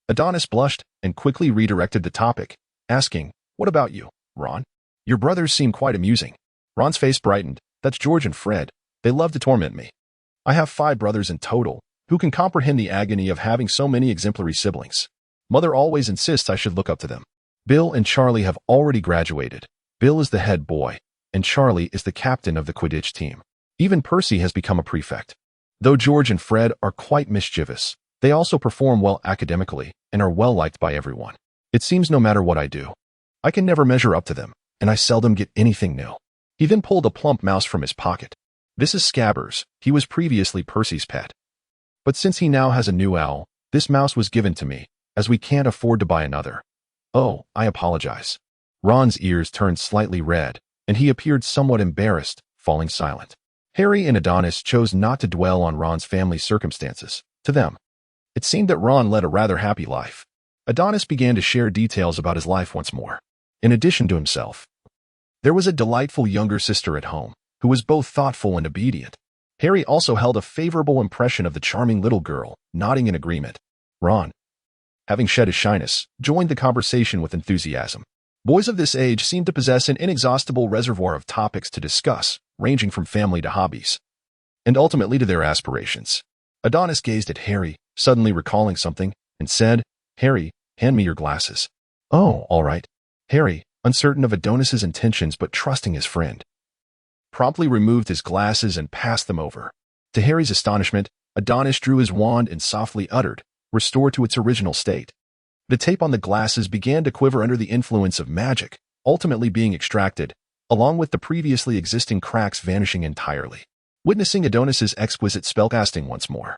Adonis blushed and quickly redirected the topic, asking, "What about you, Ron? Your brothers seem quite amusing." Ron's face brightened. "That's George and Fred. They love to torment me. I have 5 brothers in total, who can comprehend the agony of having so many exemplary siblings. Mother always insists I should look up to them. Bill and Charlie have already graduated. Bill is the head boy, and Charlie is the captain of the Quidditch team. Even Percy has become a prefect. Though George and Fred are quite mischievous, they also perform well academically and are well liked by everyone. It seems no matter what I do, I can never measure up to them, and I seldom get anything new." He then pulled a plump mouse from his pocket. "This is Scabbers. He was previously Percy's pet. But since he now has a new owl, this mouse was given to me, as we can't afford to buy another." "Oh, I apologize." Ron's ears turned slightly red, and he appeared somewhat embarrassed, falling silent. Harry and Adonis chose not to dwell on Ron's family circumstances. To them, it seemed that Ron led a rather happy life. Adonis began to share details about his life once more. In addition to himself, there was a delightful younger sister at home, who was both thoughtful and obedient. Harry also held a favorable impression of the charming little girl, nodding in agreement. Ron, having shed his shyness, joined the conversation with enthusiasm. Boys of this age seemed to possess an inexhaustible reservoir of topics to discuss, ranging from family to hobbies, and ultimately to their aspirations. Adonis gazed at Harry, suddenly recalling something, and said, "Harry, hand me your glasses." "Oh, all right." Harry, uncertain of Adonis's intentions but trusting his friend, promptly removed his glasses and passed them over. To Harry's astonishment, Adonis drew his wand and softly uttered, "Restore to its original state." The tape on the glasses began to quiver under the influence of magic, ultimately being extracted, along with the previously existing cracks vanishing entirely. Witnessing Adonis's exquisite spellcasting once more,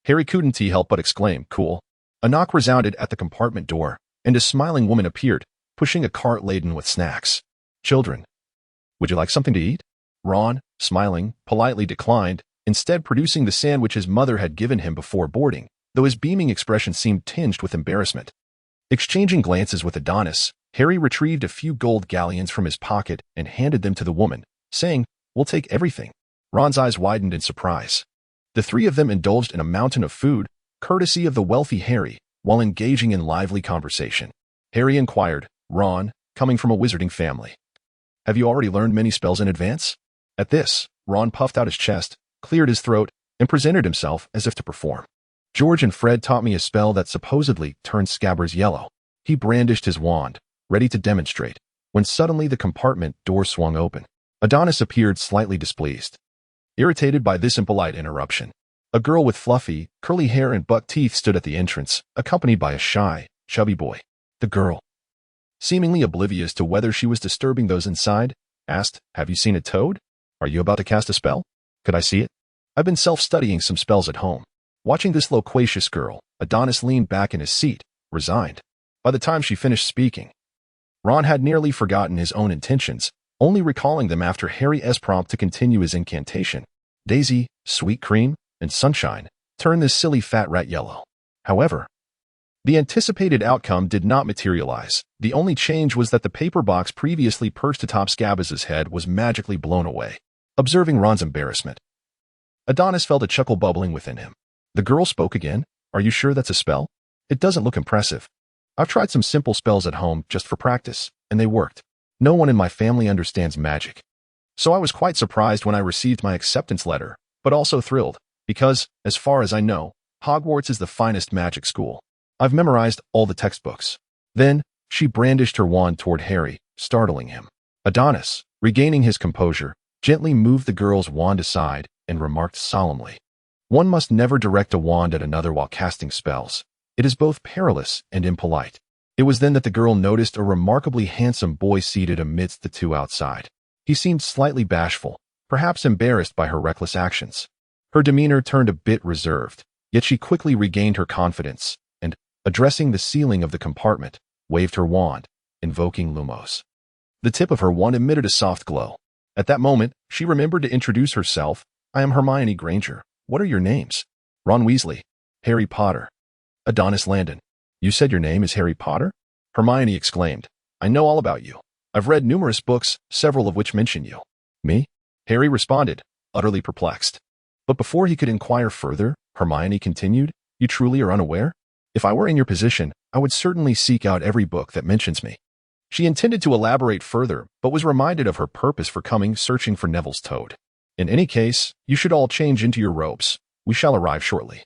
Harry couldn't help but exclaim, "Cool." A knock resounded at the compartment door, and a smiling woman appeared, pushing a cart laden with snacks. "Children, would you like something to eat?" Ron, smiling, politely declined, instead producing the sandwich his mother had given him before boarding, though his beaming expression seemed tinged with embarrassment. Exchanging glances with Adonis, Harry retrieved a few gold galleons from his pocket and handed them to the woman, saying, "We'll take everything." Ron's eyes widened in surprise. The 3 of them indulged in a mountain of food, courtesy of the wealthy Harry, while engaging in lively conversation. Harry inquired, "Ron, coming from a wizarding family, have you already learned many spells in advance?" At this, Ron puffed out his chest, cleared his throat, and presented himself as if to perform. "George and Fred taught me a spell that supposedly turns Scabbers yellow." He brandished his wand, ready to demonstrate, when suddenly the compartment door swung open. Adonis appeared slightly displeased, irritated by this impolite interruption. A girl with fluffy, curly hair and buck teeth stood at the entrance, accompanied by a shy, chubby boy. The girl, seemingly oblivious to whether she was disturbing those inside, asked, "Have you seen a toad? Are you about to cast a spell? Could I see it? I've been self-studying some spells at home." Watching this loquacious girl, Adonis leaned back in his seat, resigned. By the time she finished speaking, Ron had nearly forgotten his own intentions, only recalling them after Harry's prompt to continue his incantation. Daisy, sweet cream, and sunshine turned this silly fat rat yellow. However, the anticipated outcome did not materialize. The only change was that the paper box previously perched atop Scabbaz's head was magically blown away. Observing Ron's embarrassment, Adonis felt a chuckle bubbling within him. The girl spoke again. "Are you sure that's a spell? It doesn't look impressive. I've tried some simple spells at home just for practice, and they worked. No one in my family understands magic. So I was quite surprised when I received my acceptance letter, but also thrilled, because, as far as I know, Hogwarts is the finest magic school. I've memorized all the textbooks." Then, she brandished her wand toward Harry, startling him. Adonis, regaining his composure, gently moved the girl's wand aside and remarked solemnly, "One must never direct a wand at another while casting spells. It is both perilous and impolite." It was then that the girl noticed a remarkably handsome boy seated amidst the two outside. He seemed slightly bashful, perhaps embarrassed by her reckless actions. Her demeanor turned a bit reserved, yet she quickly regained her confidence and, addressing the ceiling of the compartment, waved her wand, invoking Lumos. The tip of her wand emitted a soft glow. At that moment, she remembered to introduce herself. "I am Hermione Granger. What are your names?" "Ron Weasley." "Harry Potter." "Adonis Landon." "You said your name is Harry Potter?" Hermione exclaimed. "I know all about you. I've read numerous books, several of which mention you." "Me?" Harry responded, utterly perplexed. But before he could inquire further, Hermione continued, "You truly are unaware? If I were in your position, I would certainly seek out every book that mentions me." She intended to elaborate further, but was reminded of her purpose for coming searching for Neville's toad. "In any case, you should all change into your robes. We shall arrive shortly,"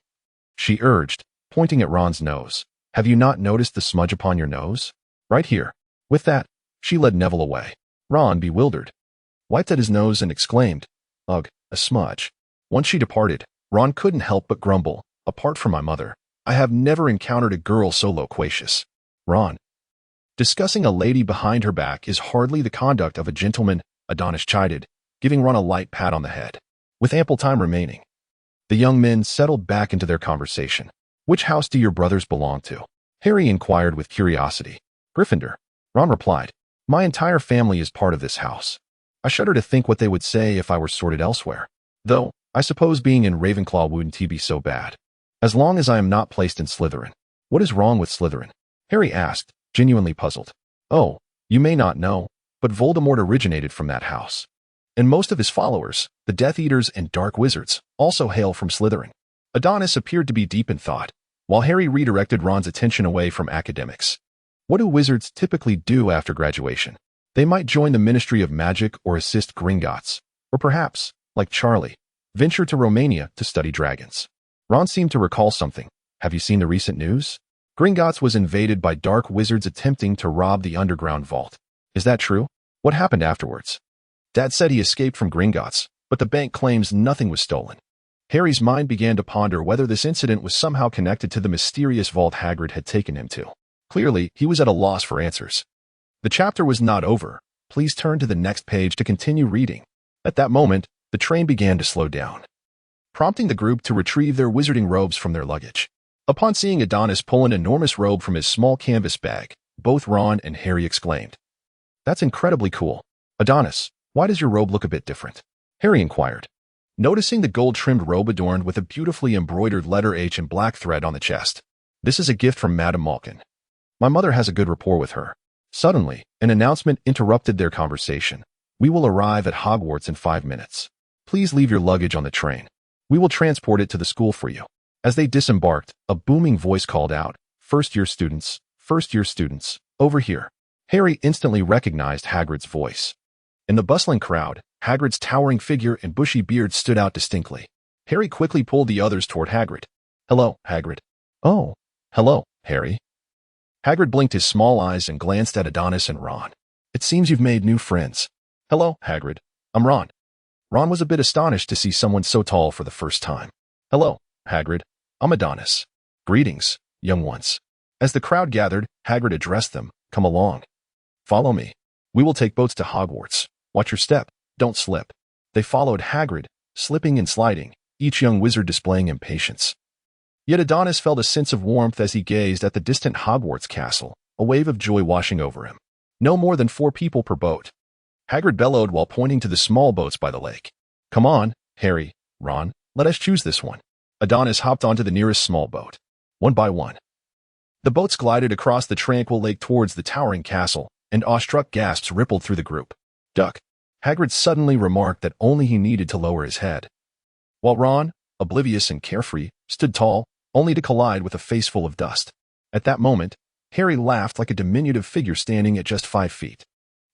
she urged, pointing at Ron's nose. "Have you not noticed the smudge upon your nose? Right here." With that, she led Neville away. Ron, bewildered, wiped at his nose and exclaimed, "Ugh, a smudge." Once she departed, Ron couldn't help but grumble, "Apart from my mother, I have never encountered a girl so loquacious." "Ron, discussing a lady behind her back is hardly the conduct of a gentleman," Adonis chided, giving Ron a light pat on the head. With ample time remaining, the young men settled back into their conversation. "Which house do your brothers belong to?" Harry inquired with curiosity. "Gryffindor." Ron replied, "My entire family is part of this house. I shudder to think what they would say if I were sorted elsewhere. Though, I suppose being in Ravenclaw wouldn't be so bad. As long as I am not placed in Slytherin." "What is wrong with Slytherin?" Harry asked, genuinely puzzled. "Oh, you may not know, but Voldemort originated from that house. And most of his followers, the Death Eaters and Dark Wizards, also hail from Slytherin." Adonis appeared to be deep in thought, while Harry redirected Ron's attention away from academics. "What do wizards typically do after graduation?" "They might join the Ministry of Magic or assist Gringotts, or perhaps, like Charlie, venture to Romania to study dragons." Ron seemed to recall something. "Have you seen the recent news? Gringotts was invaded by dark wizards attempting to rob the underground vault. Is that true? What happened afterwards?" "Dad said he escaped from Gringotts, but the bank claims nothing was stolen." Harry's mind began to ponder whether this incident was somehow connected to the mysterious vault Hagrid had taken him to. Clearly, he was at a loss for answers. The chapter was not over. Please turn to the next page to continue reading. At that moment, the train began to slow down, prompting the group to retrieve their wizarding robes from their luggage. Upon seeing Adonis pull an enormous robe from his small canvas bag, both Ron and Harry exclaimed, "That's incredibly cool. Adonis, why does your robe look a bit different?" Harry inquired, noticing the gold-trimmed robe adorned with a beautifully embroidered letter H in black thread on the chest. "This is a gift from Madame Malkin. My mother has a good rapport with her." Suddenly, an announcement interrupted their conversation. "We will arrive at Hogwarts in 5 minutes. Please leave your luggage on the train. We will transport it to the school for you." As they disembarked, a booming voice called out, first-year students, over here." Harry instantly recognized Hagrid's voice. In the bustling crowd, Hagrid's towering figure and bushy beard stood out distinctly. Harry quickly pulled the others toward Hagrid. "Hello, Hagrid." "Oh, hello, Harry." Hagrid blinked his small eyes and glanced at Adonis and Ron. It seems you've made new friends. Hello, Hagrid. I'm Ron. Ron was a bit astonished to see someone so tall for the first time. Hello, Hagrid. I'm Adonis. Greetings, young ones. As the crowd gathered, Hagrid addressed them. Come along. Follow me. We will take boats to Hogwarts. Watch your step. Don't slip. They followed Hagrid, slipping and sliding, each young wizard displaying impatience. Yet Adonis felt a sense of warmth as he gazed at the distant Hogwarts castle, a wave of joy washing over him. No more than 4 people per boat. Hagrid bellowed while pointing to the small boats by the lake. Come on, Harry, Ron, let us choose this one. Adonis hopped onto the nearest small boat. One by one. The boats glided across the tranquil lake towards the towering castle, and awestruck gasps rippled through the group. Duck. Hagrid suddenly remarked that only he needed to lower his head. While Ron, oblivious and carefree, stood tall, only to collide with a face full of dust. At that moment, Harry laughed like a diminutive figure standing at just 5 feet.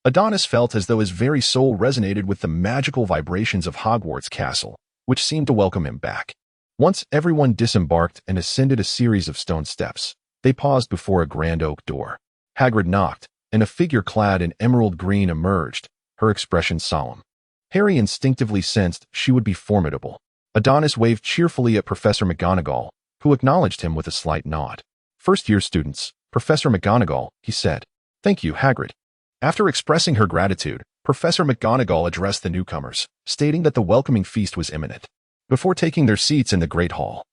Adonis felt as though his very soul resonated with the magical vibrations of Hogwarts Castle, which seemed to welcome him back. Once everyone disembarked and ascended a series of stone steps, they paused before a grand oak door. Hagrid knocked, and a figure clad in emerald green emerged, her expression solemn. Harry instinctively sensed she would be formidable. Adonis waved cheerfully at Professor McGonagall, who acknowledged him with a slight nod. First-year students, Professor McGonagall, he said. Thank you, Hagrid. After expressing her gratitude, Professor McGonagall addressed the newcomers, stating that the welcoming feast was imminent. Before taking their seats in the Great Hall,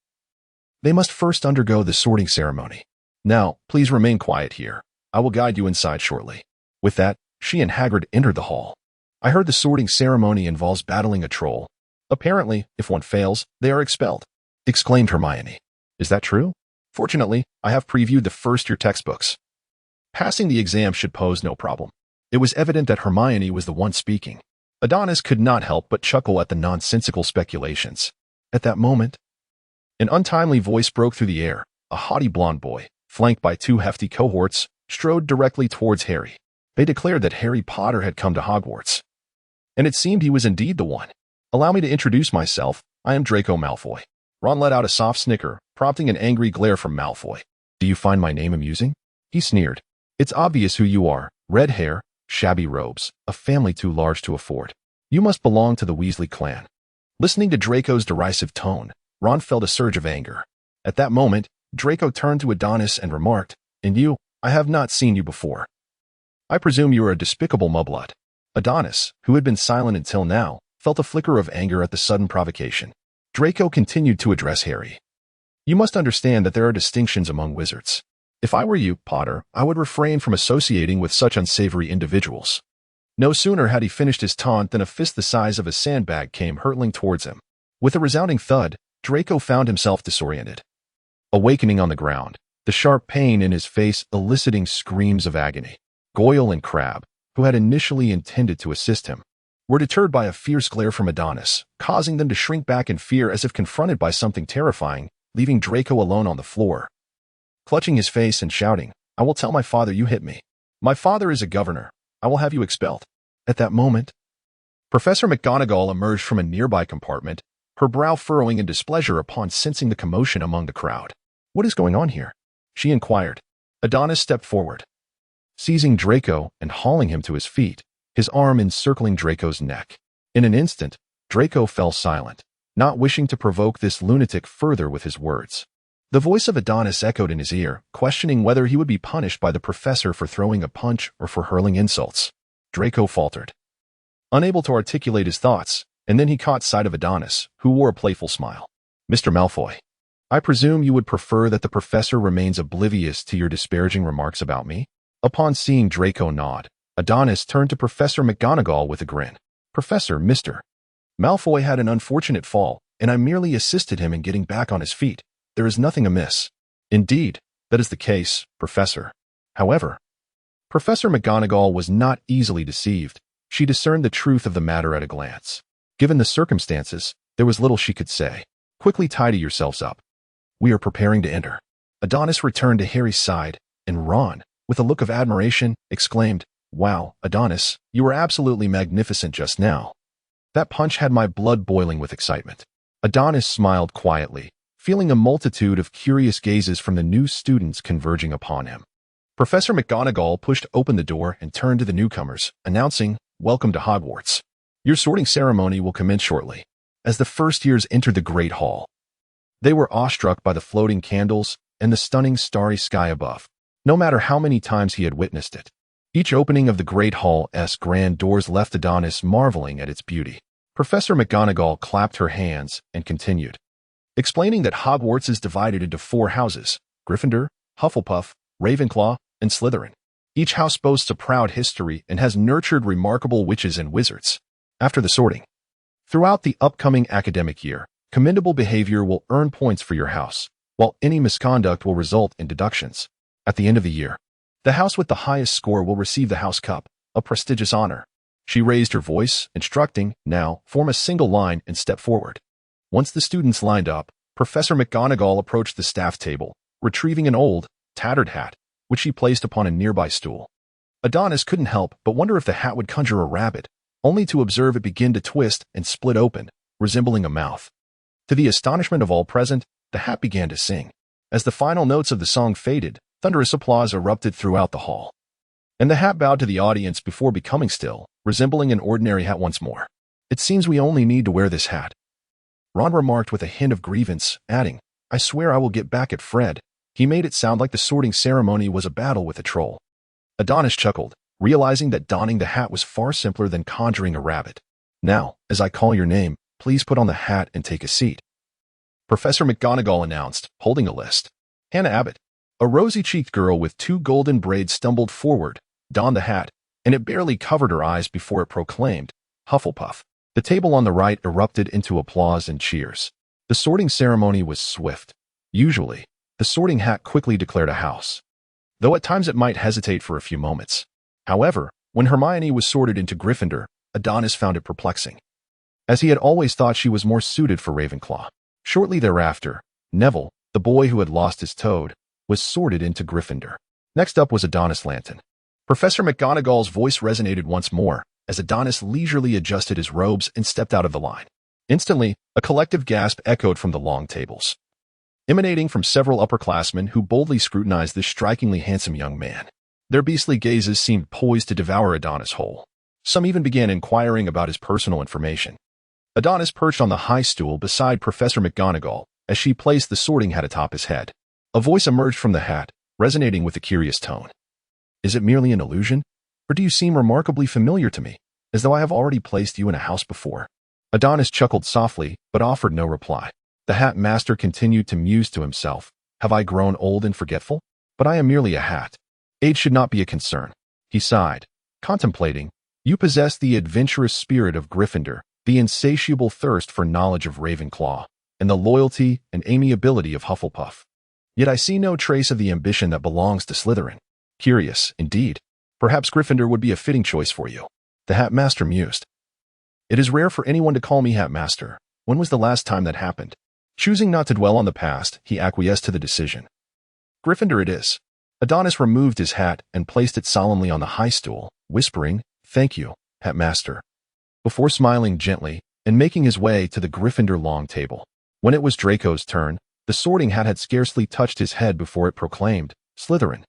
they must first undergo the sorting ceremony. Now, please remain quiet here. I will guide you inside shortly. With that, she and Hagrid entered the hall. I heard the sorting ceremony involves battling a troll. Apparently, if one fails, they are expelled, exclaimed Hermione. Is that true? Fortunately, I have previewed the first-year textbooks. Passing the exam should pose no problem. It was evident that Hermione was the one speaking. Adonis could not help but chuckle at the nonsensical speculations. At that moment, an untimely voice broke through the air. A haughty blonde boy, flanked by 2 hefty cohorts, strode directly towards Harry. They declared that Harry Potter had come to Hogwarts. And it seemed he was indeed the one. Allow me to introduce myself. I am Draco Malfoy. Ron let out a soft snicker, prompting an angry glare from Malfoy. Do you find my name amusing? He sneered. It's obvious who you are. Red hair, shabby robes, a family too large to afford. You must belong to the Weasley clan. Listening to Draco's derisive tone, Ron felt a surge of anger. At that moment, Draco turned to Adonis and remarked, And you, I have not seen you before. I presume you are a despicable mudblood. Adonis, who had been silent until now, felt a flicker of anger at the sudden provocation. Draco continued to address Harry. You must understand that there are distinctions among wizards. If I were you, Potter, I would refrain from associating with such unsavory individuals. No sooner had he finished his taunt than a fist the size of a sandbag came hurtling towards him. With a resounding thud, Draco found himself disoriented. Awakening on the ground, the sharp pain in his face eliciting screams of agony. Goyle and Crabbe, who had initially intended to assist him, were deterred by a fierce glare from Adonis, causing them to shrink back in fear as if confronted by something terrifying, leaving Draco alone on the floor. Clutching his face and shouting, I will tell my father you hit me. My father is a governor. I will have you expelled. At that moment, Professor McGonagall emerged from a nearby compartment, her brow furrowing in displeasure upon sensing the commotion among the crowd. What is going on here? She inquired. Adonis stepped forward, seizing Draco and hauling him to his feet, his arm encircling Draco's neck. In an instant, Draco fell silent, not wishing to provoke this lunatic further with his words. The voice of Adonis echoed in his ear, questioning whether he would be punished by the professor for throwing a punch or for hurling insults. Draco faltered, unable to articulate his thoughts, and then he caught sight of Adonis, who wore a playful smile. Mr. Malfoy, I presume you would prefer that the professor remains oblivious to your disparaging remarks about me? Upon seeing Draco nod, Adonis turned to Professor McGonagall with a grin. Professor, Mr. Malfoy had an unfortunate fall, and I merely assisted him in getting back on his feet. There is nothing amiss. Indeed, that is the case, Professor. However, Professor McGonagall was not easily deceived. She discerned the truth of the matter at a glance. Given the circumstances, there was little she could say. Quickly tidy yourselves up. We are preparing to enter. Adonis returned to Harry's side, and Ron, with a look of admiration, exclaimed, Wow, Adonis, you were absolutely magnificent just now. That punch had my blood boiling with excitement. Adonis smiled quietly, feeling a multitude of curious gazes from the new students converging upon him. Professor McGonagall pushed open the door and turned to the newcomers, announcing, "Welcome to Hogwarts. Your sorting ceremony will commence shortly." As the first years entered the Great Hall, they were awestruck by the floating candles and the stunning starry sky above, no matter how many times he had witnessed it. Each opening of the Great Hall's grand doors left Adonis marveling at its beauty. Professor McGonagall clapped her hands and continued, explaining that Hogwarts is divided into 4 houses: Gryffindor, Hufflepuff, Ravenclaw, and Slytherin. Each house boasts a proud history and has nurtured remarkable witches and wizards. After the sorting, throughout the upcoming academic year, commendable behavior will earn points for your house, while any misconduct will result in deductions. At the end of the year, the house with the highest score will receive the House Cup, a prestigious honor. She raised her voice, instructing, "Now, form a single line and step forward." Once the students lined up, Professor McGonagall approached the staff table, retrieving an old, tattered hat, which she placed upon a nearby stool. Adonis couldn't help but wonder if the hat would conjure a rabbit, only to observe it begin to twist and split open, resembling a mouth. To the astonishment of all present, the hat began to sing. As the final notes of the song faded, thunderous applause erupted throughout the hall, and the hat bowed to the audience before becoming still, resembling an ordinary hat once more. "It seems we only need to wear this hat," Ron remarked with a hint of grievance, adding, "I swear I will get back at Fred." He made it sound like the sorting ceremony was a battle with a troll. Adonis chuckled, realizing that donning the hat was far simpler than conjuring a rabbit. "Now, as I call your name, please put on the hat and take a seat," Professor McGonagall announced, holding a list. Hannah Abbott, a rosy-cheeked girl with 2 golden braids, stumbled forward, donned the hat, and it barely covered her eyes before it proclaimed, "Hufflepuff." The table on the right erupted into applause and cheers. The sorting ceremony was swift. Usually, the sorting hat quickly declared a house, though at times it might hesitate for a few moments. However, when Hermione was sorted into Gryffindor, Adonis found it perplexing, as he had always thought she was more suited for Ravenclaw. Shortly thereafter, Neville, the boy who had lost his toad, was sorted into Gryffindor. Next up was Adonis Lanton. Professor McGonagall's voice resonated once more, as Adonis leisurely adjusted his robes and stepped out of the line. Instantly, a collective gasp echoed from the long tables, emanating from several upperclassmen who boldly scrutinized this strikingly handsome young man. Their beastly gazes seemed poised to devour Adonis whole. Some even began inquiring about his personal information. Adonis perched on the high stool beside Professor McGonagall as she placed the sorting hat atop his head. A voice emerged from the hat, resonating with a curious tone. "Is it merely an illusion? Or do you seem remarkably familiar to me, as though I have already placed you in a house before?" Adonis chuckled softly, but offered no reply. The hat master continued to muse to himself, "Have I grown old and forgetful? But I am merely a hat. Age should not be a concern." He sighed, contemplating, "You possess the adventurous spirit of Gryffindor, the insatiable thirst for knowledge of Ravenclaw, and the loyalty and amiability of Hufflepuff. Yet I see no trace of the ambition that belongs to Slytherin. Curious, indeed. Perhaps Gryffindor would be a fitting choice for you." The hat master mused. "It is rare for anyone to call me hat master. When was the last time that happened?" Choosing not to dwell on the past, he acquiesced to the decision. "Gryffindor it is." Adonis removed his hat and placed it solemnly on the high stool, whispering, "Thank you, hat master," before smiling gently and making his way to the Gryffindor long table. When it was Draco's turn, the sorting hat had scarcely touched his head before it proclaimed, "Slytherin."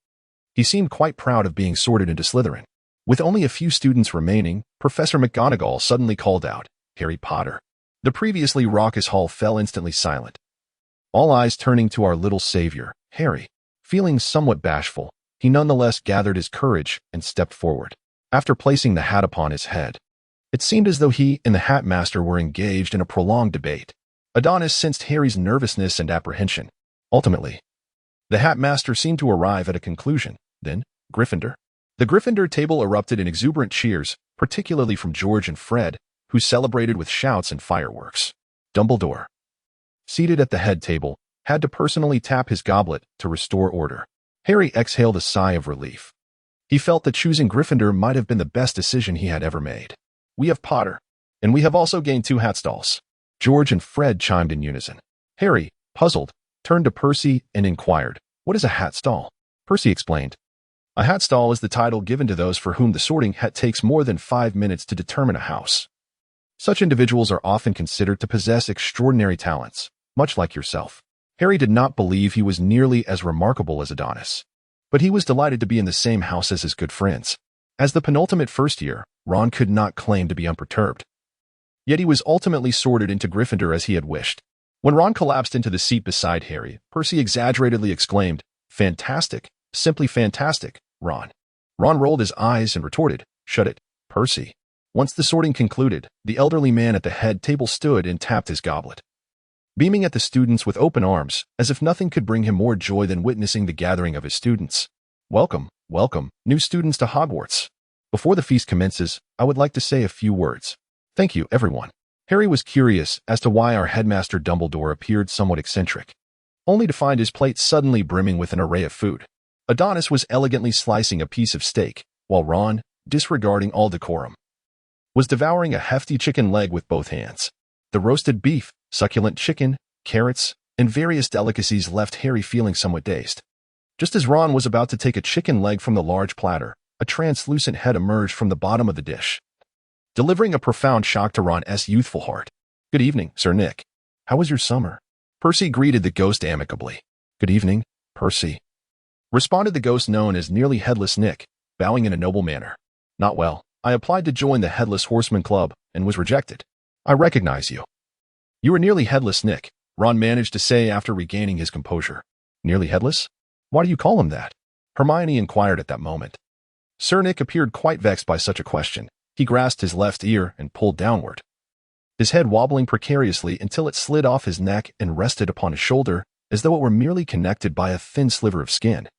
He seemed quite proud of being sorted into Slytherin. With only a few students remaining, Professor McGonagall suddenly called out, "Harry Potter." The previously raucous hall fell instantly silent, all eyes turning to our little savior, Harry. Feeling somewhat bashful, he nonetheless gathered his courage and stepped forward. After placing the hat upon his head, it seemed as though he and the hat master were engaged in a prolonged debate. Adonis sensed Harry's nervousness and apprehension. Ultimately, the hat master seemed to arrive at a conclusion. Then, Gryffindor. The Gryffindor table erupted in exuberant cheers, particularly from George and Fred, who celebrated with shouts and fireworks. Dumbledore, seated at the head table, had to personally tap his goblet to restore order. Harry exhaled a sigh of relief. He felt that choosing Gryffindor might have been the best decision he had ever made. "We have Potter, and we have also gained 2 hat stalls." George and Fred chimed in unison. Harry, puzzled, turned to Percy and inquired, "What is a hat stall?" Percy explained, "A hat stall is the title given to those for whom the sorting hat takes more than 5 minutes to determine a house. Such individuals are often considered to possess extraordinary talents, much like yourself." Harry did not believe he was nearly as remarkable as Adonis. But he was delighted to be in the same house as his good friends. As the penultimate first year, Ron could not claim to be unperturbed. Yet he was ultimately sorted into Gryffindor as he had wished. When Ron collapsed into the seat beside Harry, Percy exaggeratedly exclaimed, "Fantastic, simply fantastic, Ron." Ron rolled his eyes and retorted, "Shut it, Percy." Once the sorting concluded, the elderly man at the head table stood and tapped his goblet, beaming at the students with open arms, as if nothing could bring him more joy than witnessing the gathering of his students. "Welcome, welcome, new students to Hogwarts. Before the feast commences, I would like to say a few words. Thank you, everyone." Harry was curious as to why our headmaster Dumbledore appeared somewhat eccentric, only to find his plate suddenly brimming with an array of food. Adonis was elegantly slicing a piece of steak, while Ron, disregarding all decorum, was devouring a hefty chicken leg with both hands. The roasted beef, succulent chicken, carrots, and various delicacies left Harry feeling somewhat dazed. Just as Ron was about to take a chicken leg from the large platter, a translucent head emerged from the bottom of the dish, delivering a profound shock to Ron's youthful heart. "Good evening, Sir Nick. How was your summer?" Percy greeted the ghost amicably. "Good evening, Percy," responded the ghost known as Nearly Headless Nick, bowing in a noble manner. "Not well. I applied to join the Headless Horseman Club and was rejected. I recognize you." "You are Nearly Headless Nick," Ron managed to say after regaining his composure. "Nearly headless? Why do you call him that?" Hermione inquired at that moment. Sir Nick appeared quite vexed by such a question. He grasped his left ear and pulled downward, his head wobbling precariously until it slid off his neck and rested upon his shoulder as though it were merely connected by a thin sliver of skin,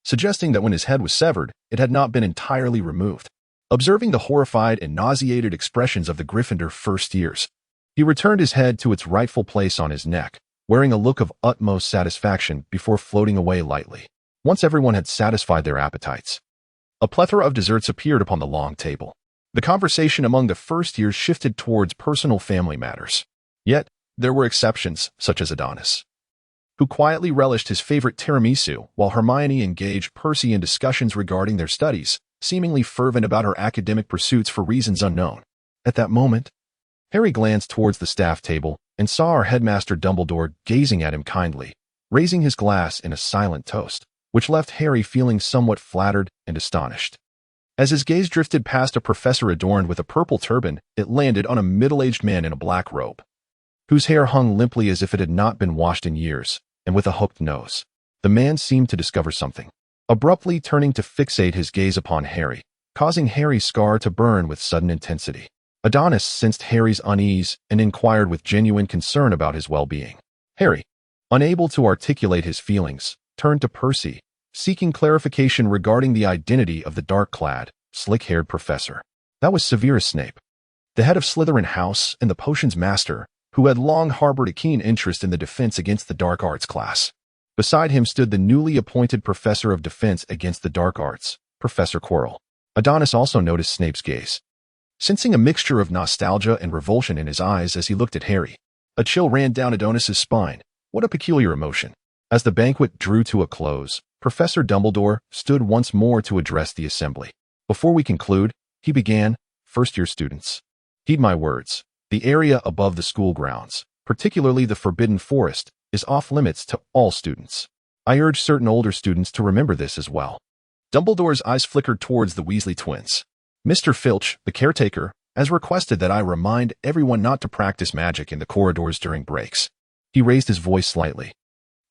suggesting that when his head was severed, it had not been entirely removed. Observing the horrified and nauseated expressions of the Gryffindor first years, he returned his head to its rightful place on his neck, wearing a look of utmost satisfaction before floating away lightly. Once everyone had satisfied their appetites, a plethora of desserts appeared upon the long table. The conversation among the first years shifted towards personal family matters. Yet, there were exceptions, such as Adonis, who quietly relished his favorite tiramisu, while Hermione engaged Percy in discussions regarding their studies, seemingly fervent about her academic pursuits for reasons unknown. At that moment, Harry glanced towards the staff table and saw our headmaster Dumbledore gazing at him kindly, raising his glass in a silent toast, which left Harry feeling somewhat flattered and astonished. As his gaze drifted past a professor adorned with a purple turban, it landed on a middle-aged man in a black robe, whose hair hung limply as if it had not been washed in years, and with a hooked nose. The man seemed to discover something, abruptly turning to fixate his gaze upon Harry, causing Harry's scar to burn with sudden intensity. Adonis sensed Harry's unease and inquired with genuine concern about his well-being. Harry, unable to articulate his feelings, turned to Percy, seeking clarification regarding the identity of the dark-clad, slick-haired professor. That was Severus Snape, the head of Slytherin House and the potions master, who had long harbored a keen interest in the defense against the dark arts class. Beside him stood the newly appointed professor of defense against the dark arts, Professor Quirrell. Adonis also noticed Snape's gaze, sensing a mixture of nostalgia and revulsion in his eyes as he looked at Harry. A chill ran down Adonis's spine. What a peculiar emotion. As the banquet drew to a close, Professor Dumbledore stood once more to address the assembly. "Before we conclude," he began, "first-year students, heed my words. The area above the school grounds, particularly the Forbidden Forest, is off-limits to all students. I urge certain older students to remember this as well." Dumbledore's eyes flickered towards the Weasley twins. "Mr. Filch, the caretaker, has requested that I remind everyone not to practice magic in the corridors during breaks." He raised his voice slightly.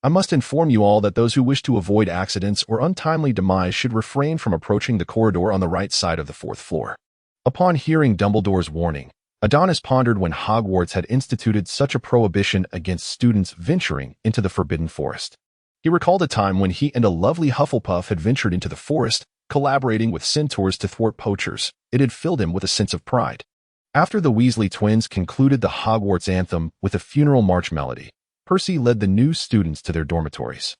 "I must inform you all that those who wish to avoid accidents or untimely demise should refrain from approaching the corridor on the right side of the fourth floor." Upon hearing Dumbledore's warning, Adonis pondered when Hogwarts had instituted such a prohibition against students venturing into the Forbidden Forest. He recalled a time when he and a lovely Hufflepuff had ventured into the forest, collaborating with centaurs to thwart poachers. It had filled him with a sense of pride. After the Weasley twins concluded the Hogwarts anthem with a funeral march melody, Percy led the new students to their dormitories,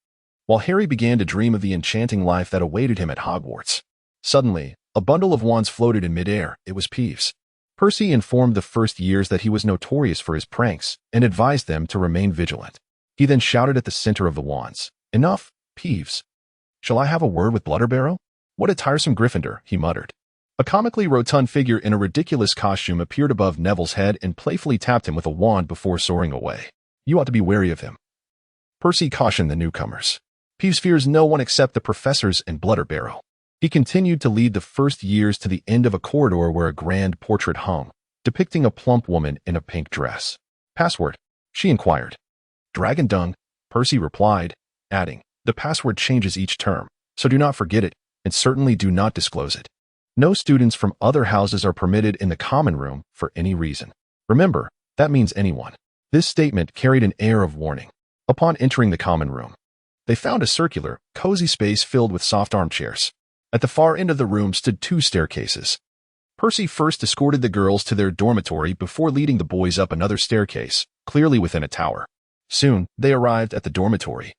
while Harry began to dream of the enchanting life that awaited him at Hogwarts. Suddenly, a bundle of wands floated in midair. It was Peeves. Percy informed the first years that he was notorious for his pranks and advised them to remain vigilant. He then shouted at the center of the wands, "Enough, Peeves. Shall I have a word with Blutterbarrow? What a tiresome Gryffindor," he muttered. A comically rotund figure in a ridiculous costume appeared above Neville's head and playfully tapped him with a wand before soaring away. "You ought to be wary of him," Percy cautioned the newcomers. Peeves fears no one except the professors and Blutterbarrow. He continued to lead the first years to the end of a corridor where a grand portrait hung, depicting a plump woman in a pink dress. Password? She inquired. Dragon Dung, Percy replied, adding, the password changes each term, so do not forget it, and certainly do not disclose it. No students from other houses are permitted in the common room for any reason. Remember, that means anyone. This statement carried an air of warning. Upon entering the common room, they found a circular, cozy space filled with soft armchairs. At the far end of the room stood 2 staircases. Percy first escorted the girls to their dormitory before leading the boys up another staircase, clearly within a tower. Soon, they arrived at the dormitory,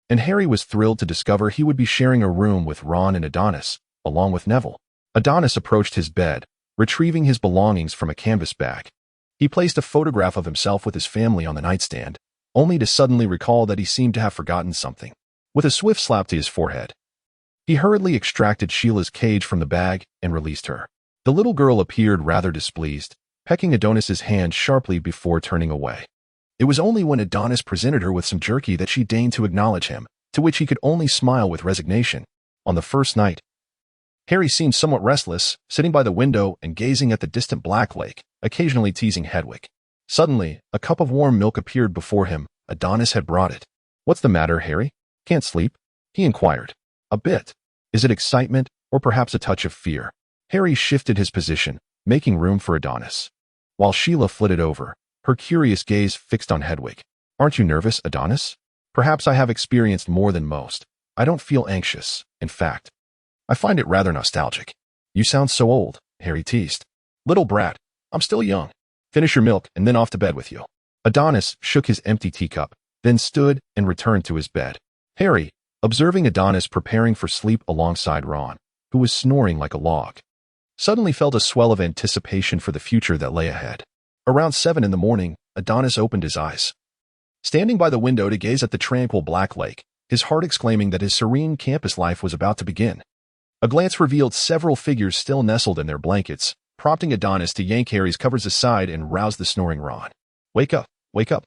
and Harry was thrilled to discover he would be sharing a room with Ron and Adonis, along with Neville. Adonis approached his bed, retrieving his belongings from a canvas bag. He placed a photograph of himself with his family on the nightstand, only to suddenly recall that he seemed to have forgotten something. With a swift slap to his forehead, he hurriedly extracted Sheila's cage from the bag and released her. The little girl appeared rather displeased, pecking Adonis's hand sharply before turning away. It was only when Adonis presented her with some jerky that she deigned to acknowledge him, to which he could only smile with resignation. On the first night, Harry seemed somewhat restless, sitting by the window and gazing at the distant Black Lake, occasionally teasing Hedwig. Suddenly, a cup of warm milk appeared before him. Adonis had brought it. What's the matter, Harry? Can't sleep? He inquired. A bit. Is it excitement, or perhaps a touch of fear? Harry shifted his position, making room for Adonis, while Sheila flitted over, her curious gaze fixed on Hedwig. Aren't you nervous, Adonis? Perhaps I have experienced more than most. I don't feel anxious. In fact, I find it rather nostalgic. You sound so old, Harry teased. Little brat, I'm still young. Finish your milk and then off to bed with you. Adonis shook his empty teacup, then stood and returned to his bed. Harry, observing Adonis preparing for sleep alongside Ron, who was snoring like a log, suddenly felt a swell of anticipation for the future that lay ahead. Around 7 in the morning, Adonis opened his eyes, standing by the window to gaze at the tranquil Black Lake, his heart exclaiming that his serene campus life was about to begin. A glance revealed several figures still nestled in their blankets, prompting Adonis to yank Harry's covers aside and rouse the snoring Ron. Wake up, wake up.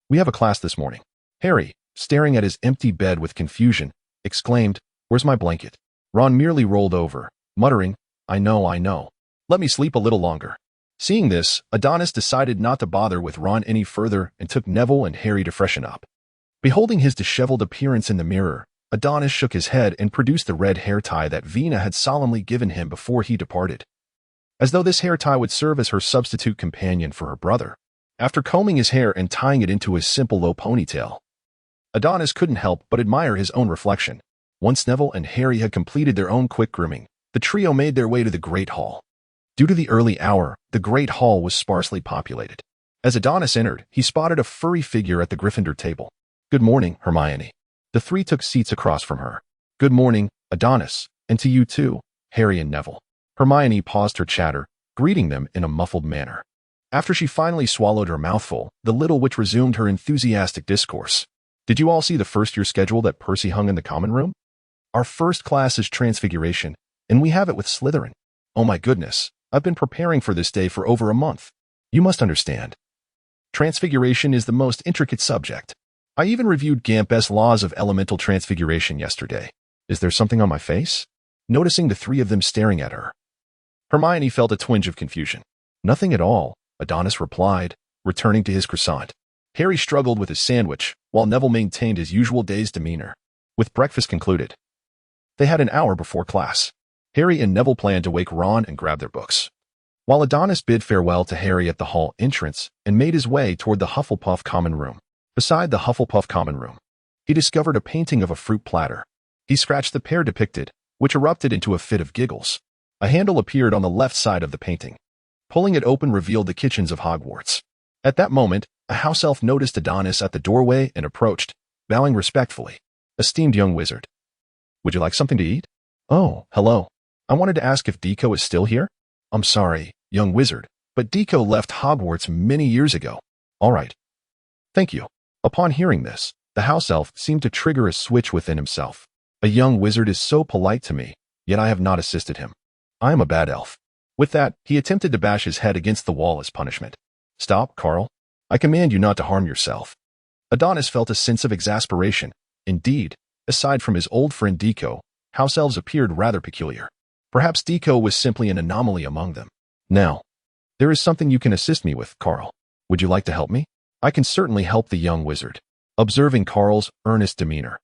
We have a class this morning. Harry, staring at his empty bed with confusion, exclaimed, Where's my blanket? Ron merely rolled over, muttering, I know. Let me sleep a little longer. Seeing this, Adonis decided not to bother with Ron any further and took Neville and Harry to freshen up. Beholding his disheveled appearance in the mirror, Adonis shook his head and produced the red hair tie that Vina had solemnly given him before he departed, as though this hair tie would serve as her substitute companion for her brother. After combing his hair and tying it into a simple low ponytail, Adonis couldn't help but admire his own reflection. Once Neville and Harry had completed their own quick grooming, the trio made their way to the Great Hall. Due to the early hour, the Great Hall was sparsely populated. As Adonis entered, he spotted a furry figure at the Gryffindor table. Good morning, Hermione. The 3 took seats across from her. Good morning, Adonis, and to you too, Harry and Neville. Hermione paused her chatter, greeting them in a muffled manner. After she finally swallowed her mouthful, the little witch resumed her enthusiastic discourse. Did you all see the first-year schedule that Percy hung in the common room? Our first class is Transfiguration, and we have it with Slytherin. Oh my goodness, I've been preparing for this day for over a month. You must understand. Transfiguration is the most intricate subject. I even reviewed Gambit's laws of elemental transfiguration yesterday. Is there something on my face? Noticing the 3 of them staring at her, Hermione felt a twinge of confusion. Nothing at all, Adonis replied, returning to his croissant. Harry struggled with his sandwich, while Neville maintained his usual dazed demeanor. With breakfast concluded, they had an hour before class. Harry and Neville planned to wake Ron and grab their books, while Adonis bid farewell to Harry at the hall entrance and made his way toward the Hufflepuff common room. Beside the Hufflepuff common room, he discovered a painting of a fruit platter. He scratched the pear depicted, which erupted into a fit of giggles. A handle appeared on the left side of the painting. Pulling it open revealed the kitchens of Hogwarts. At that moment, a house elf noticed Adonis at the doorway and approached, bowing respectfully. Esteemed young wizard, would you like something to eat? Oh, hello. I wanted to ask if Deco is still here? I'm sorry, young wizard, but Deco left Hogwarts many years ago. All right. Thank you. Upon hearing this, the house elf seemed to trigger a switch within himself. A young wizard is so polite to me, yet I have not assisted him. I am a bad elf. With that, he attempted to bash his head against the wall as punishment. Stop, Carl. I command you not to harm yourself. Adonis felt a sense of exasperation. Indeed, Aside from his old friend Deco, house elves appeared rather peculiar. Perhaps Deco was simply an anomaly among them. Now, there is something you can assist me with, Carl. Would you like to help me? I can certainly help the young wizard. Observing Carl's earnest demeanor,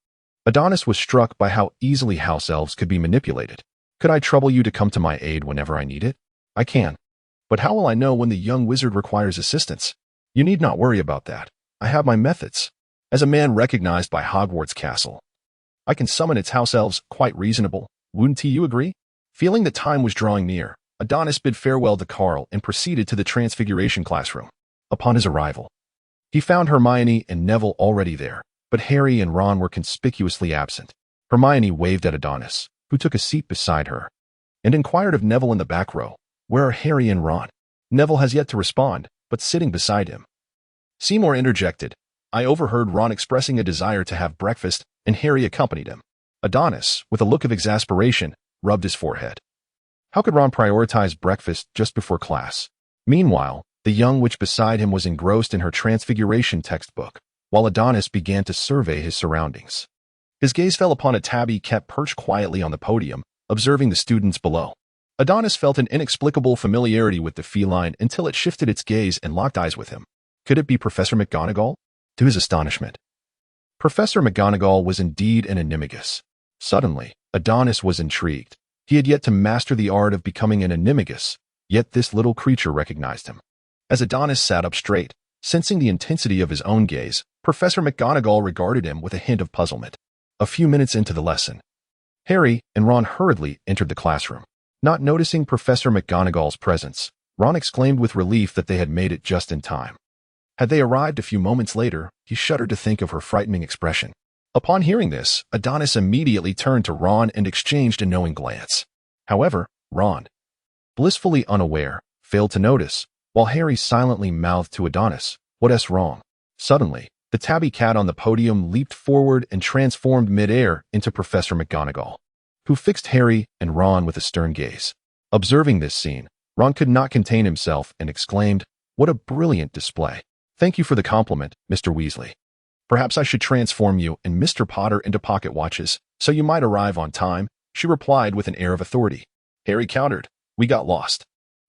Adonis was struck by how easily house elves could be manipulated. Could I trouble you to come to my aid whenever I need it? I can. But how will I know when the young wizard requires assistance? You need not worry about that. I have my methods. As a man recognized by Hogwarts Castle, I can summon its house elves quite reasonable. Wouldn't you agree? Feeling that time was drawing near, Adonis bid farewell to Carl and proceeded to the Transfiguration classroom. Upon his arrival, he found Hermione and Neville already there, but Harry and Ron were conspicuously absent. Hermione waved at Adonis, who took a seat beside her, and inquired of Neville in the back row, "Where are Harry and Ron?" Neville has yet to respond, but sitting beside him. Seymour interjected, "I overheard Ron expressing a desire to have breakfast, and Harry accompanied him." Adonis, with a look of exasperation, rubbed his forehead. How could Ron prioritize breakfast just before class? Meanwhile, the young witch beside him was engrossed in her Transfiguration textbook, while Adonis began to survey his surroundings. His gaze fell upon a tabby cat perched quietly on the podium, observing the students below. Adonis felt an inexplicable familiarity with the feline until it shifted its gaze and locked eyes with him. Could it be Professor McGonagall? To his astonishment, Professor McGonagall was indeed an animagus. Suddenly, Adonis was intrigued. He had yet to master the art of becoming an animagus, yet this little creature recognized him. As Adonis sat up straight, sensing the intensity of his own gaze, Professor McGonagall regarded him with a hint of puzzlement. A few minutes into the lesson, Harry and Ron hurriedly entered the classroom. Not noticing Professor McGonagall's presence, Ron exclaimed with relief that they had made it just in time. Had they arrived a few moments later, he shuddered to think of her frightening expression. Upon hearing this, Adonis immediately turned to Ron and exchanged a knowing glance. However, Ron, blissfully unaware, failed to notice, while Harry silently mouthed to Adonis, "What's wrong?" Suddenly, the tabby cat on the podium leaped forward and transformed midair into Professor McGonagall, who fixed Harry and Ron with a stern gaze. Observing this scene, Ron could not contain himself and exclaimed, "What a brilliant display! Thank you for the compliment, Mr. Weasley. Perhaps I should transform you and Mr. Potter into pocket watches, so you might arrive on time," she replied with an air of authority. Harry countered, "We got lost."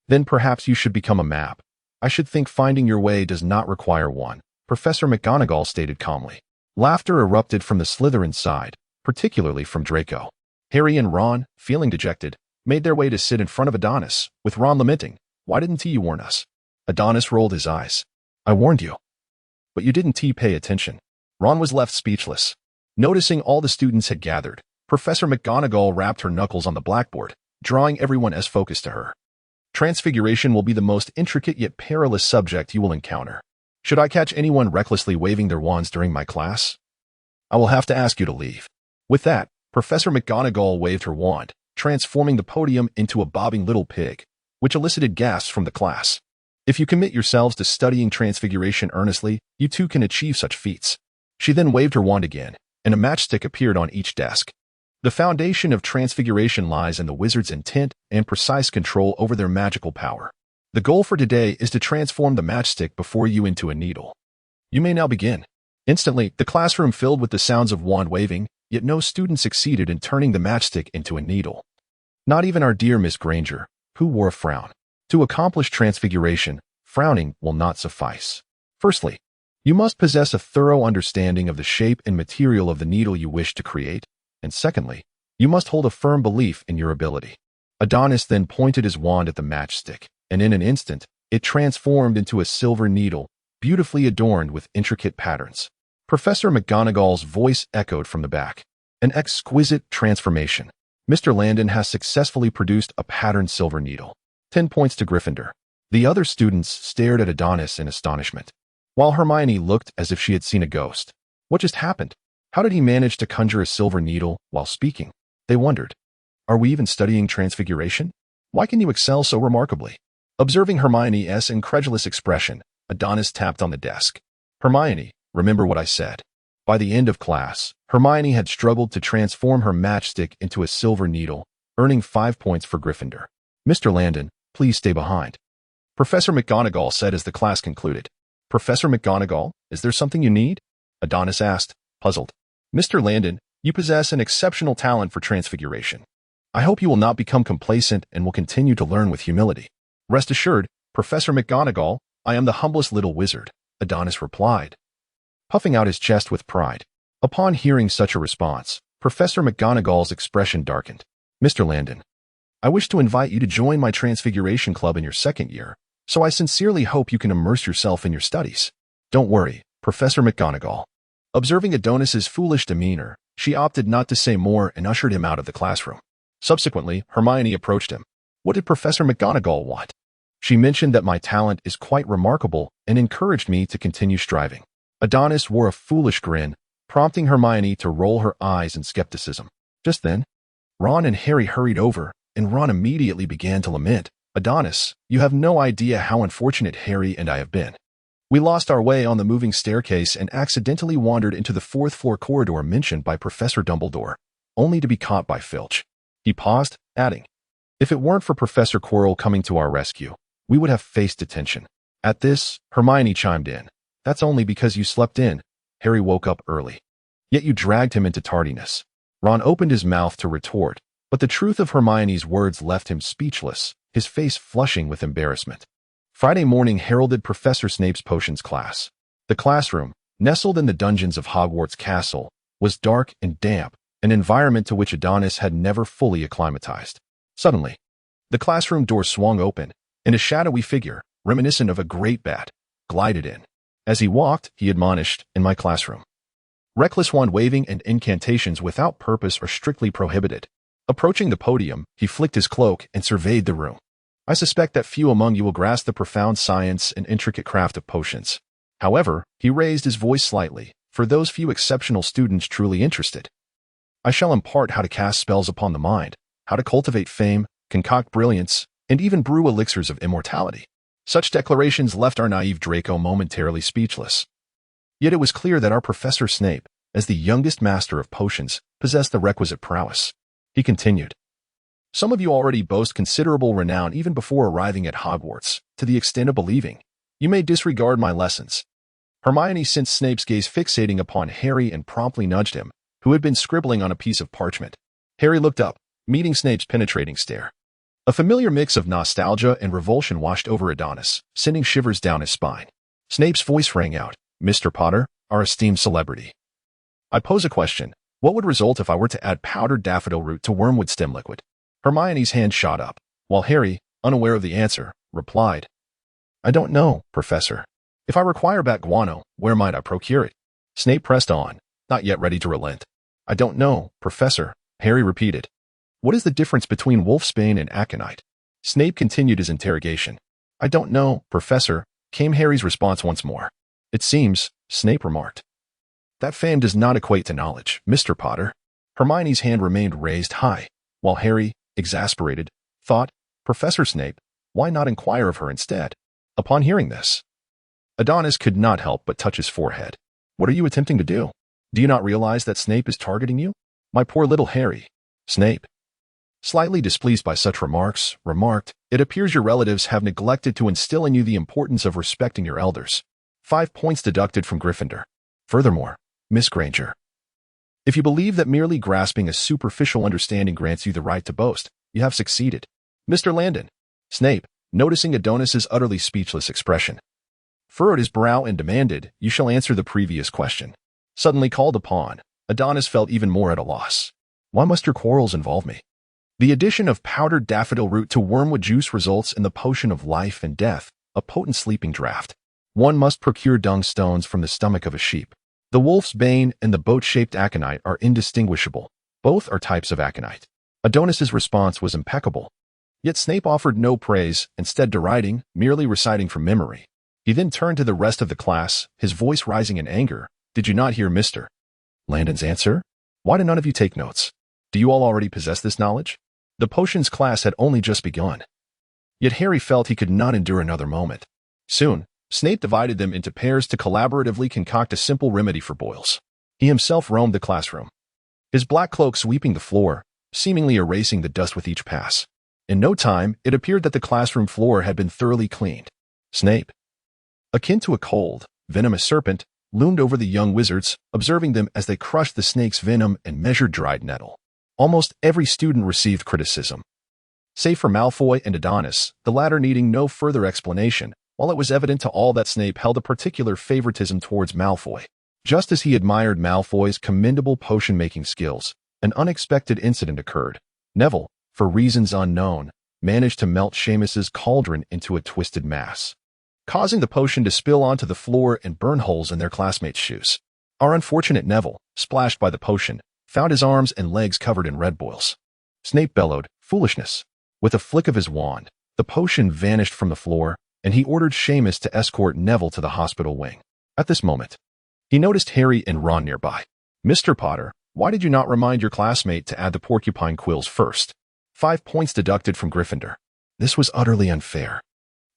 "Then perhaps you should become a map. I should think finding your way does not require one," Professor McGonagall stated calmly. Laughter erupted from the Slytherin side, particularly from Draco. Harry and Ron, feeling dejected, made their way to sit in front of Adonis, with Ron lamenting, "Why didn't you warn us?" Adonis rolled his eyes. "I warned you. But you didn't pay attention." Ron was left speechless. Noticing all the students had gathered, Professor McGonagall rapped her knuckles on the blackboard, drawing everyone as focused to her. "Transfiguration will be the most intricate yet perilous subject you will encounter. Should I catch anyone recklessly waving their wands during my class, I will have to ask you to leave." With that, Professor McGonagall waved her wand, transforming the podium into a bobbing little pig, which elicited gasps from the class. "If you commit yourselves to studying Transfiguration earnestly, you too can achieve such feats." She then waved her wand again, and a matchstick appeared on each desk. The foundation of Transfiguration lies in the wizard's intent and precise control over their magical power. The goal for today is to transform the matchstick before you into a needle. You may now begin. Instantly, the classroom filled with the sounds of wand waving, yet no student succeeded in turning the matchstick into a needle. Not even our dear Miss Granger, who wore a frown. To accomplish Transfiguration, frowning will not suffice. Firstly, you must possess a thorough understanding of the shape and material of the needle you wish to create, and secondly, you must hold a firm belief in your ability. Adonis then pointed his wand at the matchstick, and in an instant, it transformed into a silver needle, beautifully adorned with intricate patterns. Professor McGonagall's voice echoed from the back. "An exquisite transformation. Mr. Landon has successfully produced a patterned silver needle. 10 points to Gryffindor." The other students stared at Adonis in astonishment, while Hermione looked as if she had seen a ghost. What just happened? How did he manage to conjure a silver needle while speaking? They wondered. Are we even studying Transfiguration? Why can you excel so remarkably? Observing Hermione's incredulous expression, Adonis tapped on the desk. "Hermione, remember what I said." By the end of class, Hermione had struggled to transform her matchstick into a silver needle, earning 5 points for Gryffindor. "Mr. Landon, please stay behind," Professor McGonagall said as the class concluded. "Professor McGonagall, is there something you need?" Adonis asked, puzzled. "Mr. Landon, You possess an exceptional talent for transfiguration. I hope you will not become complacent and will continue to learn with humility. Rest assured, Professor McGonagall, I am the humblest little wizard, Adonis replied, puffing out his chest with pride. Upon hearing such a response, Professor McGonagall's expression darkened. Mr. Landon, I wish to invite you to join my Transfiguration Club in your second year, so I sincerely hope you can immerse yourself in your studies. Don't worry, Professor McGonagall. Observing Adonis's foolish demeanor, she opted not to say more and ushered him out of the classroom. Subsequently, Hermione approached him. What did Professor McGonagall want? She mentioned that my talent is quite remarkable and encouraged me to continue striving. Adonis wore a foolish grin, prompting Hermione to roll her eyes in skepticism. Just then, Ron and Harry hurried over, and Ron immediately began to lament. Adonis, you have no idea how unfortunate Harry and I have been. We lost our way on the moving staircase and accidentally wandered into the fourth-floor corridor mentioned by Professor Dumbledore, only to be caught by Filch. He paused, adding, if it weren't for Professor Quirrell coming to our rescue, we would have faced detention. At this, Hermione chimed in. That's only because you slept in. Harry woke up early. Yet you dragged him into tardiness. Ron opened his mouth to retort, but the truth of Hermione's words left him speechless, his face flushing with embarrassment. Friday morning heralded Professor Snape's potions class. The classroom, nestled in the dungeons of Hogwarts Castle, was dark and damp, an environment to which Adonis had never fully acclimatized. Suddenly, the classroom door swung open, and a shadowy figure, reminiscent of a great bat, glided in. As he walked, he admonished, in my classroom, reckless wand-waving and incantations without purpose are strictly prohibited. Approaching the podium, he flicked his cloak and surveyed the room. I suspect that few among you will grasp the profound science and intricate craft of potions. However, he raised his voice slightly, for those few exceptional students truly interested. I shall impart how to cast spells upon the mind, how to cultivate fame, concoct brilliance, and even brew elixirs of immortality. Such declarations left our naive Draco momentarily speechless. Yet it was clear that our Professor Snape, as the youngest master of potions, possessed the requisite prowess. He continued, some of you already boast considerable renown even before arriving at Hogwarts, to the extent of believing. You may disregard my lessons. Hermione sensed Snape's gaze fixating upon Harry and promptly nudged him, who had been scribbling on a piece of parchment. Harry looked up, meeting Snape's penetrating stare. A familiar mix of nostalgia and revulsion washed over Adonis, sending shivers down his spine. Snape's voice rang out, Mr. Potter, our esteemed celebrity. I pose a question. What would result if I were to add powdered daffodil root to wormwood stem liquid? Hermione's hand shot up, while Harry, unaware of the answer, replied, I don't know, Professor. If I require bat guano, where might I procure it? Snape pressed on, not yet ready to relent. I don't know, Professor, Harry repeated. What is the difference between wolfsbane and aconite? Snape continued his interrogation. I don't know, Professor, came Harry's response once more. It seems, Snape remarked. That fame does not equate to knowledge, Mr. Potter. Hermione's hand remained raised high, while Harry, exasperated, thought, Professor Snape, why not inquire of her instead? Upon hearing this, Adonis could not help but touch his forehead. What are you attempting to do? Do you not realize that Snape is targeting you? My poor little Harry. Snape, slightly displeased by such remarks, remarked, it appears your relatives have neglected to instill in you the importance of respecting your elders. 5 points deducted from Gryffindor. Furthermore, Miss Granger, if you believe that merely grasping a superficial understanding grants you the right to boast, you have succeeded. Mr. Landon. Snape, noticing Adonis's utterly speechless expression, furrowed his brow and demanded, you shall answer the previous question. Suddenly called upon, Adonis felt even more at a loss. Why must your quarrels involve me? The addition of powdered daffodil root to wormwood juice results in the potion of life and death, a potent sleeping draught. One must procure dung stones from the stomach of a sheep. The wolf's bane and the boat-shaped aconite are indistinguishable. Both are types of aconite. Adonis's response was impeccable. Yet Snape offered no praise, instead deriding, merely reciting from memory. He then turned to the rest of the class, his voice rising in anger. Did you not hear Mr. Landon's answer? Why do none of you take notes? Do you all already possess this knowledge? The potions class had only just begun. Yet Harry felt he could not endure another moment. Soon, Snape divided them into pairs to collaboratively concoct a simple remedy for boils. He himself roamed the classroom, his black cloak sweeping the floor, seemingly erasing the dust with each pass. In no time, it appeared that the classroom floor had been thoroughly cleaned. Snape, akin to a cold, venomous serpent, loomed over the young wizards, observing them as they crushed the snake's venom and measured dried nettle. Almost every student received criticism, save for Malfoy and Adonis, the latter needing no further explanation, while it was evident to all that Snape held a particular favoritism towards Malfoy. Just as he admired Malfoy's commendable potion-making skills, an unexpected incident occurred. Neville, for reasons unknown, managed to melt Seamus's cauldron into a twisted mass, causing the potion to spill onto the floor and burn holes in their classmates' shoes. Our unfortunate Neville, splashed by the potion, found his arms and legs covered in red boils. Snape bellowed, "Foolishness!" With a flick of his wand, the potion vanished from the floor, and he ordered Seamus to escort Neville to the hospital wing. At this moment, he noticed Harry and Ron nearby. "Mr. Potter, why did you not remind your classmate to add the porcupine quills first? 5 points deducted from Gryffindor." This was utterly unfair.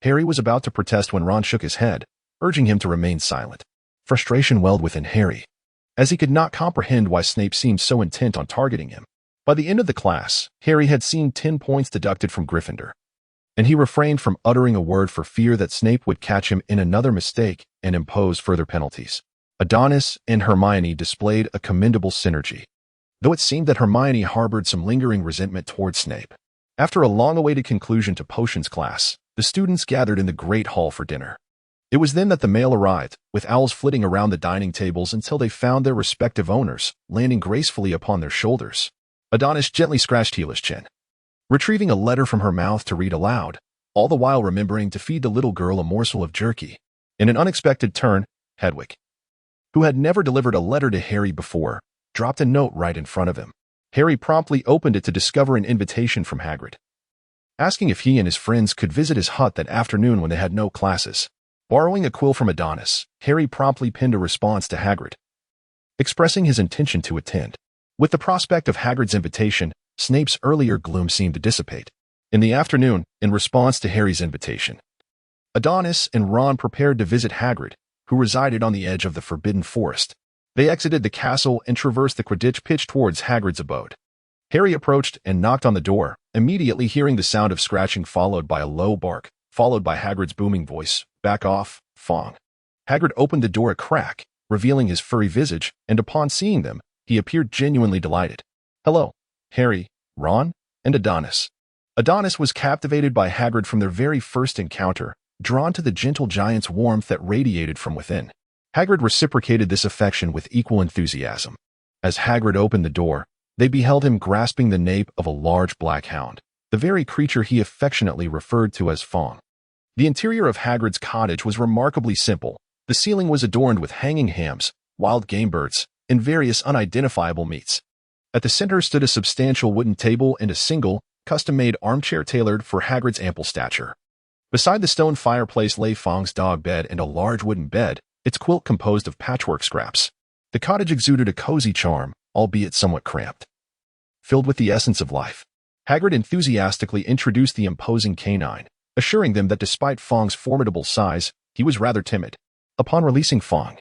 Harry was about to protest when Ron shook his head, urging him to remain silent. Frustration welled within Harry, as he could not comprehend why Snape seemed so intent on targeting him. By the end of the class, Harry had seen 10 points deducted from Gryffindor, and he refrained from uttering a word for fear that Snape would catch him in another mistake and impose further penalties. Adonis and Hermione displayed a commendable synergy, though it seemed that Hermione harbored some lingering resentment towards Snape. After a long-awaited conclusion to potions class, the students gathered in the Great Hall for dinner. It was then that the mail arrived, with owls flitting around the dining tables until they found their respective owners, landing gracefully upon their shoulders. Adonis gently scratched Hila's chin, retrieving a letter from her mouth to read aloud, all the while remembering to feed the little girl a morsel of jerky. In an unexpected turn, Hedwig, who had never delivered a letter to Harry before, dropped a note right in front of him. Harry promptly opened it to discover an invitation from Hagrid, asking if he and his friends could visit his hut that afternoon when they had no classes. Borrowing a quill from Adonis, Harry promptly penned a response to Hagrid, expressing his intention to attend. With the prospect of Hagrid's invitation, Snape's earlier gloom seemed to dissipate. In the afternoon, in response to Harry's invitation, Adonis and Ron prepared to visit Hagrid, who resided on the edge of the Forbidden Forest. They exited the castle and traversed the Quidditch pitch towards Hagrid's abode. Harry approached and knocked on the door, immediately hearing the sound of scratching followed by a low bark, followed by Hagrid's booming voice, "Back off, Fong." Hagrid opened the door a crack, revealing his furry visage, and upon seeing them, he appeared genuinely delighted. "Hello, Harry, Ron, and Adonis." Adonis was captivated by Hagrid from their very first encounter, drawn to the gentle giant's warmth that radiated from within. Hagrid reciprocated this affection with equal enthusiasm. As Hagrid opened the door, they beheld him grasping the nape of a large black hound, the very creature he affectionately referred to as Fong. The interior of Hagrid's cottage was remarkably simple. The ceiling was adorned with hanging hams, wild game birds, and various unidentifiable meats. At the center stood a substantial wooden table and a single, custom-made armchair tailored for Hagrid's ample stature. Beside the stone fireplace lay Fong's dog bed and a large wooden bed, its quilt composed of patchwork scraps. The cottage exuded a cozy charm, albeit somewhat cramped, filled with the essence of life. Hagrid enthusiastically introduced the imposing canine, assuring them that despite Fong's formidable size, he was rather timid. Upon releasing Fong,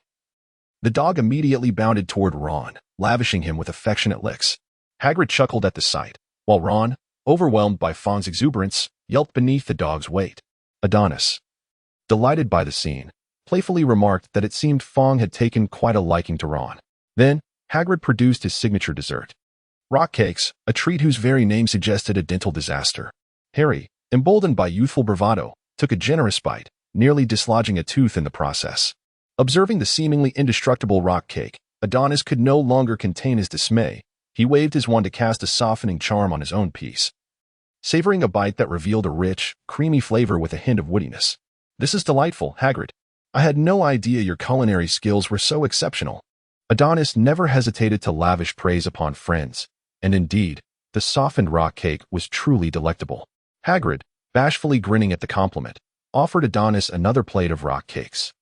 the dog immediately bounded toward Ron, lavishing him with affectionate licks. Hagrid chuckled at the sight, while Ron, overwhelmed by Fong's exuberance, yelped beneath the dog's weight. Adonis, delighted by the scene, playfully remarked that it seemed Fong had taken quite a liking to Ron. Then, Hagrid produced his signature dessert, rock cakes, a treat whose very name suggested a dental disaster. Harry, emboldened by youthful bravado, took a generous bite, nearly dislodging a tooth in the process. Observing the seemingly indestructible rock cake, Adonis could no longer contain his dismay. He waved his wand to cast a softening charm on his own piece, savoring a bite that revealed a rich, creamy flavor with a hint of woodiness. "This is delightful, Hagrid. I had no idea your culinary skills were so exceptional." Adonis never hesitated to lavish praise upon friends, and indeed, the softened rock cake was truly delectable. Hagrid, bashfully grinning at the compliment, offered Adonis another plate of rock cakes.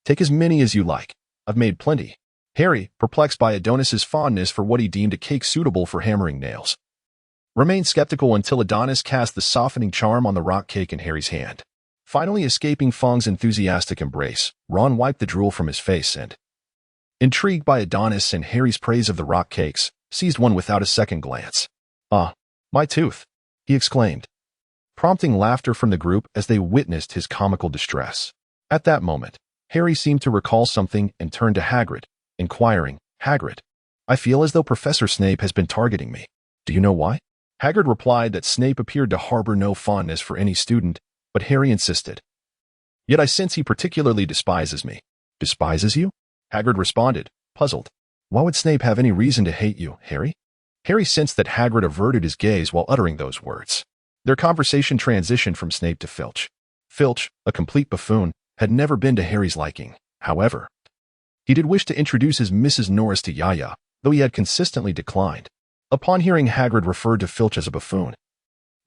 "Take as many as you like. I've made plenty." Harry, perplexed by Adonis's fondness for what he deemed a cake suitable for hammering nails, remained skeptical until Adonis cast the softening charm on the rock cake in Harry's hand. Finally escaping Fong's enthusiastic embrace, Ron wiped the drool from his face and, intrigued by Adonis and Harry's praise of the rock cakes, seized one without a second glance. "Ah, my tooth," he exclaimed, prompting laughter from the group as they witnessed his comical distress. At that moment, Harry seemed to recall something and turned to Hagrid, inquiring, "Hagrid, I feel as though Professor Snape has been targeting me. Do you know why?" Hagrid replied that Snape appeared to harbor no fondness for any student, but Harry insisted. "Yet I sense he particularly despises me." "Despises you?" Hagrid responded, puzzled. "Why would Snape have any reason to hate you, Harry?" Harry sensed that Hagrid averted his gaze while uttering those words. Their conversation transitioned from Snape to Filch. Filch, a complete buffoon, had never been to Harry's liking. However, he did wish to introduce his Mrs. Norris to Yaya, though he had consistently declined. Upon hearing Hagrid referred to Filch as a buffoon,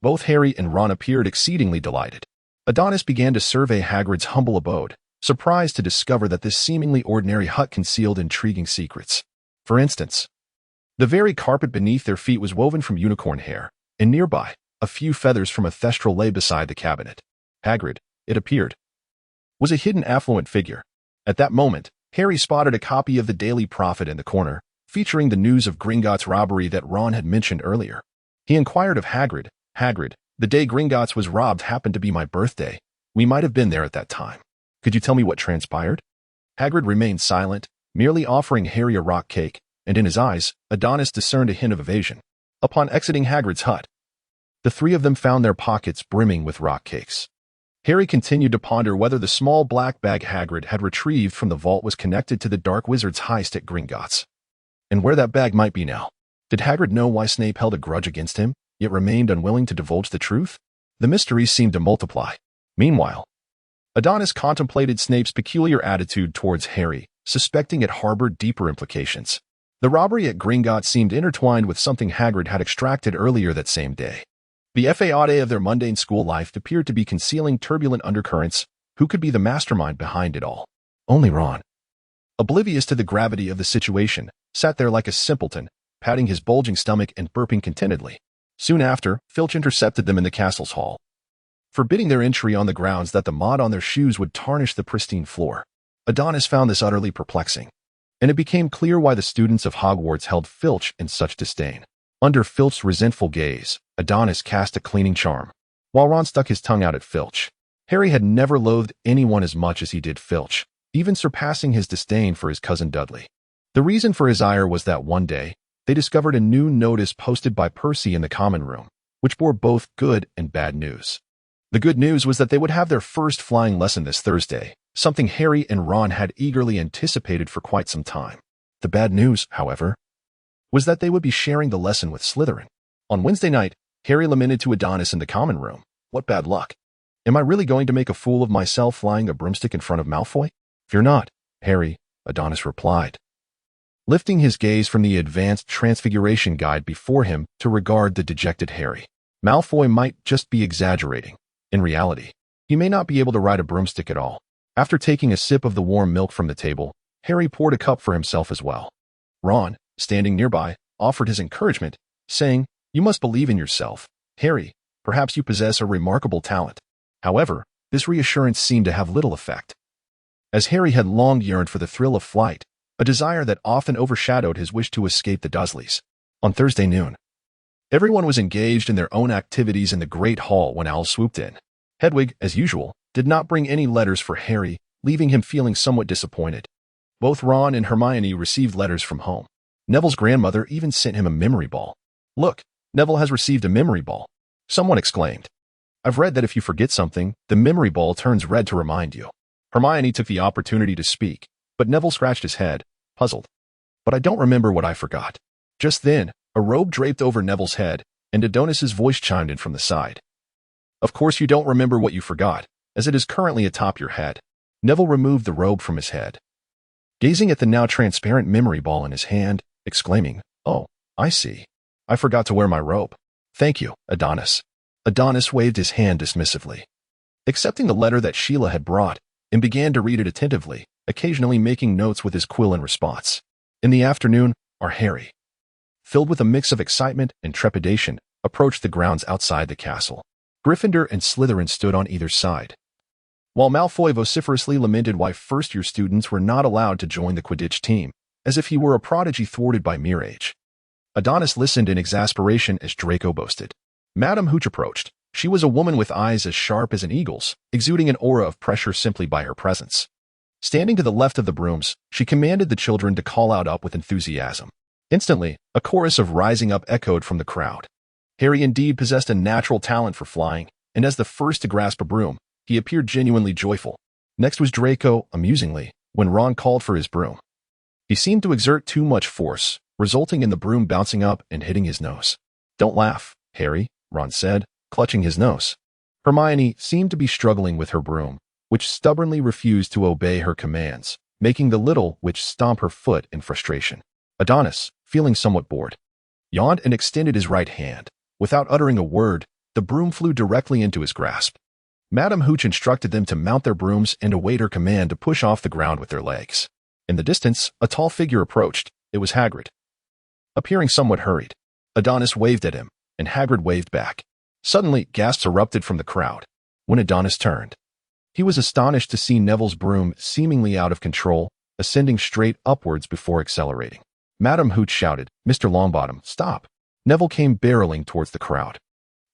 both Harry and Ron appeared exceedingly delighted. Adonis began to survey Hagrid's humble abode, surprised to discover that this seemingly ordinary hut concealed intriguing secrets. For instance, the very carpet beneath their feet was woven from unicorn hair, and nearby, a few feathers from a thestral lay beside the cabinet. Hagrid, it appeared, was a hidden affluent figure. At that moment, Harry spotted a copy of the Daily Prophet in the corner, featuring the news of Gringotts' robbery that Ron had mentioned earlier. He inquired of Hagrid, "Hagrid, the day Gringotts was robbed happened to be my birthday. We might have been there at that time. Could you tell me what transpired?" Hagrid remained silent, merely offering Harry a rock cake, and in his eyes, Adonis discerned a hint of evasion. Upon exiting Hagrid's hut, the three of them found their pockets brimming with rock cakes. Harry continued to ponder whether the small black bag Hagrid had retrieved from the vault was connected to the Dark Wizard's heist at Gringotts, and where that bag might be now. Did Hagrid know why Snape held a grudge against him, yet remained unwilling to divulge the truth? The mysteries seemed to multiply. Meanwhile, Adonis contemplated Snape's peculiar attitude towards Harry, suspecting it harbored deeper implications. The robbery at Gringotts seemed intertwined with something Hagrid had extracted earlier that same day. The fade of their mundane school life appeared to be concealing turbulent undercurrents. Who could be the mastermind behind it all? Only Ron. Oblivious to the gravity of the situation, sat there like a simpleton, patting his bulging stomach and burping contentedly. Soon after, Filch intercepted them in the castle's hall, forbidding their entry on the grounds that the mud on their shoes would tarnish the pristine floor. Adonis found this utterly perplexing, and it became clear why the students of Hogwarts held Filch in such disdain. Under Filch's resentful gaze, Adonis cast a cleaning charm, while Ron stuck his tongue out at Filch. Harry had never loathed anyone as much as he did Filch, even surpassing his disdain for his cousin Dudley. The reason for his ire was that one day, they discovered a new notice posted by Percy in the common room, which bore both good and bad news. The good news was that they would have their first flying lesson this Thursday, something Harry and Ron had eagerly anticipated for quite some time. The bad news, however, was that they would be sharing the lesson with Slytherin. On Wednesday night, Harry lamented to Adonis in the common room, "What bad luck. Am I really going to make a fool of myself flying a broomstick in front of Malfoy?" "Fear not, Harry," Adonis replied, lifting his gaze from the advanced transfiguration guide before him to regard the dejected Harry. "Malfoy might just be exaggerating. In reality, he may not be able to ride a broomstick at all." After taking a sip of the warm milk from the table, Harry poured a cup for himself as well. Ron, standing nearby, offered his encouragement, saying, "You must believe in yourself, Harry. Perhaps you possess a remarkable talent." However, this reassurance seemed to have little effect, as Harry had long yearned for the thrill of flight, a desire that often overshadowed his wish to escape the Dursleys. On Thursday noon, everyone was engaged in their own activities in the Great Hall when Owl swooped in. Hedwig, as usual, did not bring any letters for Harry, leaving him feeling somewhat disappointed. Both Ron and Hermione received letters from home. Neville's grandmother even sent him a memory ball. "Look, Neville has received a memory ball," someone exclaimed. "I've read that if you forget something, the memory ball turns red to remind you." Hermione took the opportunity to speak, but Neville scratched his head, puzzled. "But I don't remember what I forgot." Just then, a robe draped over Neville's head, and Adonis's voice chimed in from the side. "Of course you don't remember what you forgot, as it is currently atop your head." Neville removed the robe from his head, gazing at the now transparent memory ball in his hand, exclaiming, "Oh, I see. I forgot to wear my robe. Thank you, Adonis." Adonis waved his hand dismissively, accepting the letter that Sheila had brought, and began to read it attentively, occasionally making notes with his quill in response. In the afternoon, our Harry, filled with a mix of excitement and trepidation, approached the grounds outside the castle. Gryffindor and Slytherin stood on either side, while Malfoy vociferously lamented why first-year students were not allowed to join the Quidditch team, as if he were a prodigy thwarted by mere age. Adonis listened in exasperation as Draco boasted. Madame Hooch approached. She was a woman with eyes as sharp as an eagle's, exuding an aura of pressure simply by her presence. Standing to the left of the brooms, she commanded the children to call out up with enthusiasm. Instantly, a chorus of rising up echoed from the crowd. Harry indeed possessed a natural talent for flying, and as the first to grasp a broom, he appeared genuinely joyful. Next was Draco, amusingly, when Ron called for his broom. He seemed to exert too much force, resulting in the broom bouncing up and hitting his nose. "Don't laugh, Harry," Ron said, clutching his nose. Hermione seemed to be struggling with her broom, which stubbornly refused to obey her commands, making the little witch stomp her foot in frustration. Adonis, feeling somewhat bored, yawned and extended his right hand. Without uttering a word, the broom flew directly into his grasp. Madame Hooch instructed them to mount their brooms and await her command to push off the ground with their legs. In the distance, a tall figure approached. It was Hagrid. Appearing somewhat hurried, Adonis waved at him, and Hagrid waved back. Suddenly, gasps erupted from the crowd. When Adonis turned, he was astonished to see Neville's broom seemingly out of control, ascending straight upwards before accelerating. Madame Hooch shouted, "Mr. Longbottom, stop!" Neville came barreling towards the crowd,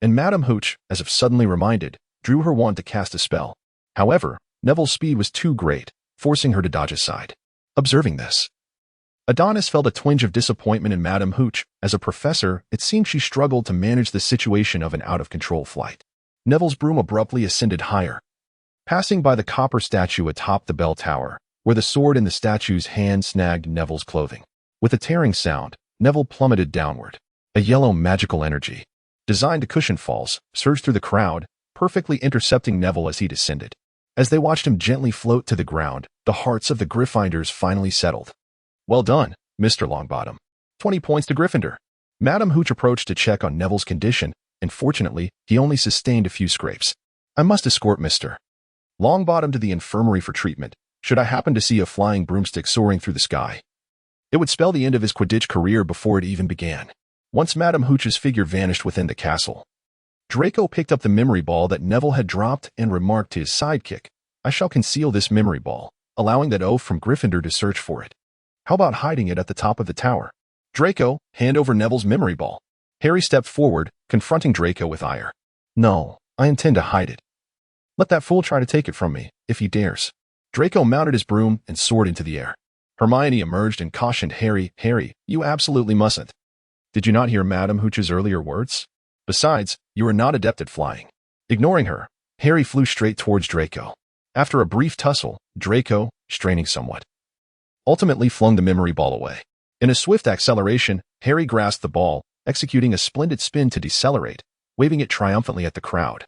and Madame Hooch, as if suddenly reminded, drew her wand to cast a spell. However, Neville's speed was too great, forcing her to dodge aside. Observing this, Adonis felt a twinge of disappointment in Madame Hooch. As a professor, it seemed she struggled to manage the situation of an out-of-control flight. Neville's broom abruptly ascended higher, passing by the copper statue atop the bell tower, where the sword in the statue's hand snagged Neville's clothing. With a tearing sound, Neville plummeted downward. A yellow magical energy, designed to cushion falls, surged through the crowd, perfectly intercepting Neville as he descended. As they watched him gently float to the ground, the hearts of the Gryffindors finally settled. "Well done, Mr. Longbottom. 20 points to Gryffindor." Madame Hooch approached to check on Neville's condition, and fortunately, he only sustained a few scrapes. "I must escort Mr. Longbottom to the infirmary for treatment, should I happen to see a flying broomstick soaring through the sky. It would spell the end of his Quidditch career before it even began." Once Madame Hooch's figure vanished within the castle, Draco picked up the memory ball that Neville had dropped and remarked to his sidekick, "I shall conceal this memory ball, allowing that oaf from Gryffindor to search for it. How about hiding it at the top of the tower? Draco, hand over Neville's memory ball." Harry stepped forward, confronting Draco with ire. "No, I intend to hide it. Let that fool try to take it from me, if he dares." Draco mounted his broom and soared into the air. Hermione emerged and cautioned Harry, "Harry, you absolutely mustn't. Did you not hear Madame Hooch's earlier words? Besides, you are not adept at flying." Ignoring her, Harry flew straight towards Draco. After a brief tussle, Draco, straining somewhat, ultimately flung the memory ball away. In a swift acceleration, Harry grasped the ball, executing a splendid spin to decelerate, waving it triumphantly at the crowd.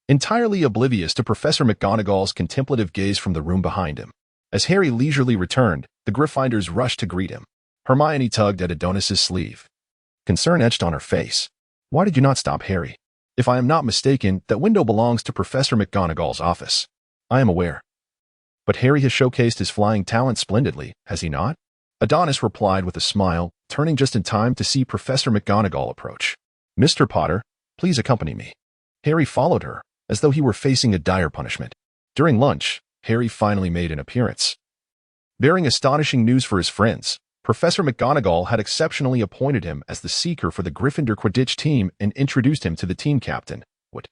Entirely oblivious to Professor McGonagall's contemplative gaze from the room behind him. As Harry leisurely returned, the Gryffindors rushed to greet him. Hermione tugged at Adonis's sleeve. Concern etched on her face. "Why did you not stop, Harry? If I am not mistaken, that window belongs to Professor McGonagall's office." "I am aware. But Harry has showcased his flying talent splendidly, has he not?" Adonis replied with a smile, turning just in time to see Professor McGonagall approach. "Mr. Potter, please accompany me." Harry followed her, as though he were facing a dire punishment. During lunch, Harry finally made an appearance. Bearing astonishing news for his friends, Professor McGonagall had exceptionally appointed him as the seeker for the Gryffindor Quidditch team and introduced him to the team captain, Wood.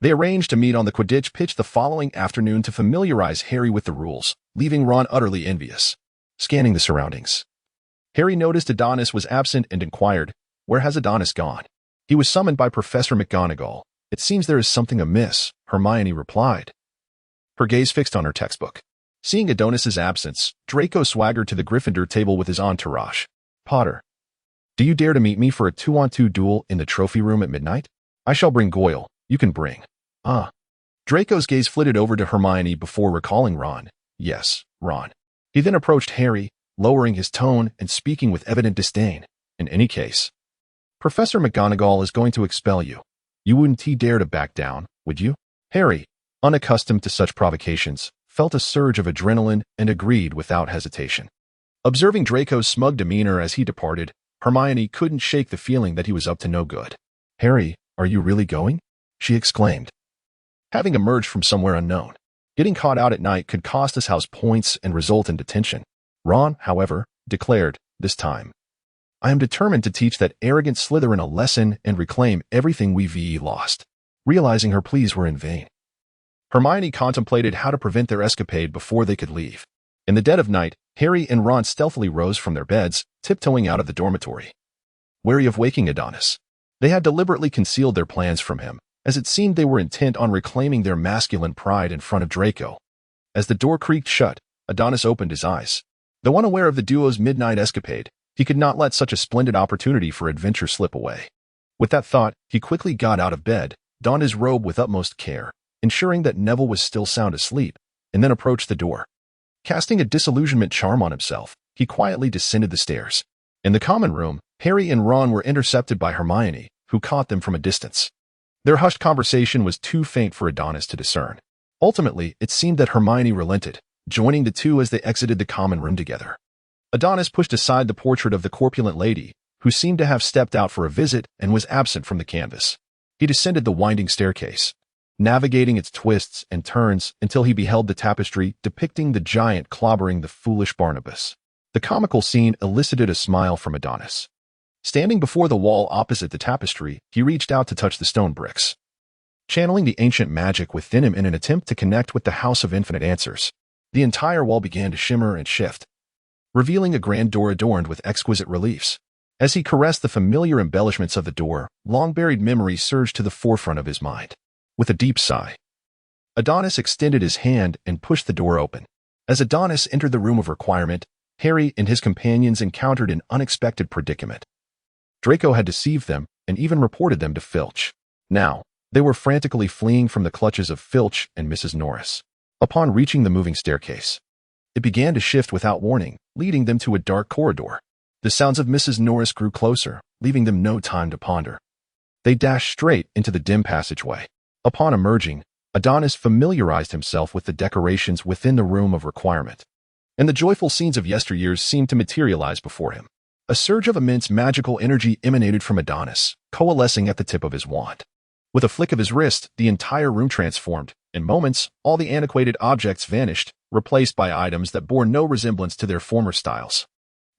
They arranged to meet on the Quidditch pitch the following afternoon to familiarize Harry with the rules, leaving Ron utterly envious. Scanning the surroundings, Harry noticed Adonis was absent and inquired, "Where has Adonis gone?" "He was summoned by Professor McGonagall. It seems there is something amiss," Hermione replied, her gaze fixed on her textbook. Seeing Adonis's absence, Draco swaggered to the Gryffindor table with his entourage. "Potter, do you dare to meet me for a 2-on-2 duel in the trophy room at midnight? I shall bring Goyle. You can bring." Draco's gaze flitted over to Hermione before recalling Ron. "Yes, Ron." He then approached Harry, lowering his tone and speaking with evident disdain. "In any case, Professor McGonagall is going to expel you. You wouldn't dare to back down, would you?" Harry, unaccustomed to such provocations, felt a surge of adrenaline and agreed without hesitation. Observing Draco's smug demeanor as he departed, Hermione couldn't shake the feeling that he was up to no good. "Harry, are you really going?" she exclaimed, having emerged from somewhere unknown. Getting caught out at night could cost us house points and result in detention. Ron, however, declared, "This time, I am determined to teach that arrogant Slytherin a lesson and reclaim everything we've lost." Realizing her pleas were in vain, Hermione contemplated how to prevent their escapade before they could leave. In the dead of night, Harry and Ron stealthily rose from their beds, tiptoeing out of the dormitory. Wary of waking Adonis, they had deliberately concealed their plans from him, as it seemed they were intent on reclaiming their masculine pride in front of Draco. As the door creaked shut, Adonis opened his eyes. Though unaware of the duo's midnight escapade, he could not let such a splendid opportunity for adventure slip away. With that thought, he quickly got out of bed, donned his robe with utmost care, ensuring that Neville was still sound asleep, and then approached the door. Casting a disillusionment charm on himself, he quietly descended the stairs. In the common room, Harry and Ron were intercepted by Hermione, who caught them from a distance. Their hushed conversation was too faint for Adonis to discern. Ultimately, it seemed that Hermione relented, joining the two as they exited the common room together. Adonis pushed aside the portrait of the corpulent lady, who seemed to have stepped out for a visit and was absent from the canvas. He descended the winding staircase, navigating its twists and turns until he beheld the tapestry depicting the giant clobbering the foolish Barnabas. The comical scene elicited a smile from Adonis. Standing before the wall opposite the tapestry, he reached out to touch the stone bricks, channeling the ancient magic within him in an attempt to connect with the House of Infinite Answers. The entire wall began to shimmer and shift, revealing a grand door adorned with exquisite reliefs. As he caressed the familiar embellishments of the door, long-buried memories surged to the forefront of his mind. With a deep sigh, Adonis extended his hand and pushed the door open. As Adonis entered the room of requirement, Harry and his companions encountered an unexpected predicament. Draco had deceived them and even reported them to Filch. Now, they were frantically fleeing from the clutches of Filch and Mrs. Norris. Upon reaching the moving staircase, it began to shift without warning, leading them to a dark corridor. The sounds of Mrs. Norris grew closer, leaving them no time to ponder. They dashed straight into the dim passageway. Upon emerging, Adonis familiarized himself with the decorations within the room of requirement, and the joyful scenes of yesteryears seemed to materialize before him. A surge of immense magical energy emanated from Adonis, coalescing at the tip of his wand. With a flick of his wrist, the entire room transformed. In moments, all the antiquated objects vanished, replaced by items that bore no resemblance to their former styles.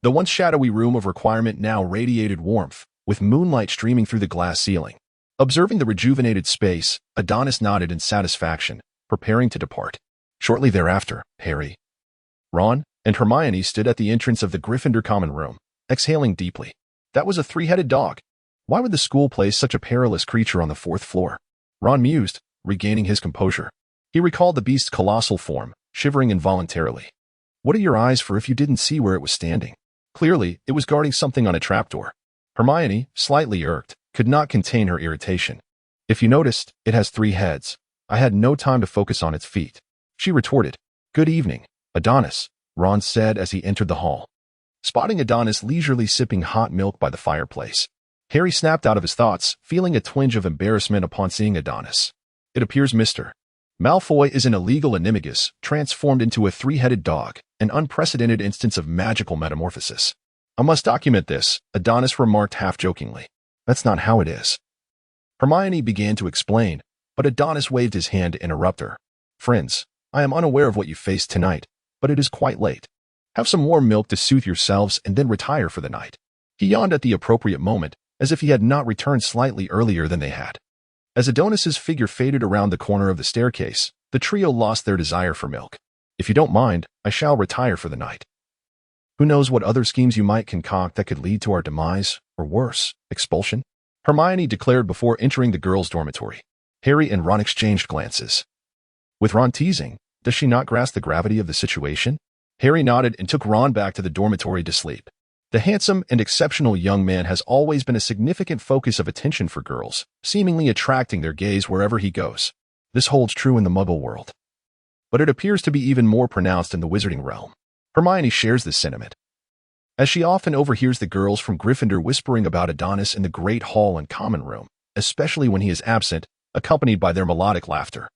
The once shadowy room of requirement now radiated warmth, with moonlight streaming through the glass ceiling. Observing the rejuvenated space, Adonis nodded in satisfaction, preparing to depart. Shortly thereafter, Harry, Ron, and Hermione stood at the entrance of the Gryffindor common room, exhaling deeply. That was a three-headed dog. Why would the school place such a perilous creature on the fourth floor? Ron mused, regaining his composure. He recalled the beast's colossal form, shivering involuntarily. What are your eyes for if you didn't see where it was standing? Clearly, it was guarding something on a trapdoor. Hermione, slightly irked, could not contain her irritation. If you noticed, it has 3 heads. I had no time to focus on its feet. She retorted. Good evening, Adonis, Ron said as he entered the hall. Spotting Adonis leisurely sipping hot milk by the fireplace, Harry snapped out of his thoughts, feeling a twinge of embarrassment upon seeing Adonis. It appears Mr. Malfoy is an illegal animagus, transformed into a 3-headed dog, an unprecedented instance of magical metamorphosis. I must document this, Adonis remarked half-jokingly. That's not how it is. Hermione began to explain, but Adonis waved his hand to interrupt her. Friends, I am unaware of what you faced tonight, but it is quite late. Have some warm milk to soothe yourselves and then retire for the night. He yawned at the appropriate moment, as if he had not returned slightly earlier than they had. As Adonis's figure faded around the corner of the staircase, the trio lost their desire for milk. If you don't mind, I shall retire for the night. Who knows what other schemes you might concoct that could lead to our demise, or worse, expulsion? Hermione declared before entering the girls' dormitory. Harry and Ron exchanged glances. With Ron teasing, does she not grasp the gravity of the situation? Harry nodded and took Ron back to the dormitory to sleep. The handsome and exceptional young man has always been a significant focus of attention for girls, seemingly attracting their gaze wherever he goes. This holds true in the Muggle world, but it appears to be even more pronounced in the Wizarding realm. Hermione shares this sentiment, as she often overhears the girls from Gryffindor whispering about Adonis in the Great Hall and Common Room, especially when he is absent, accompanied by their melodic laughter.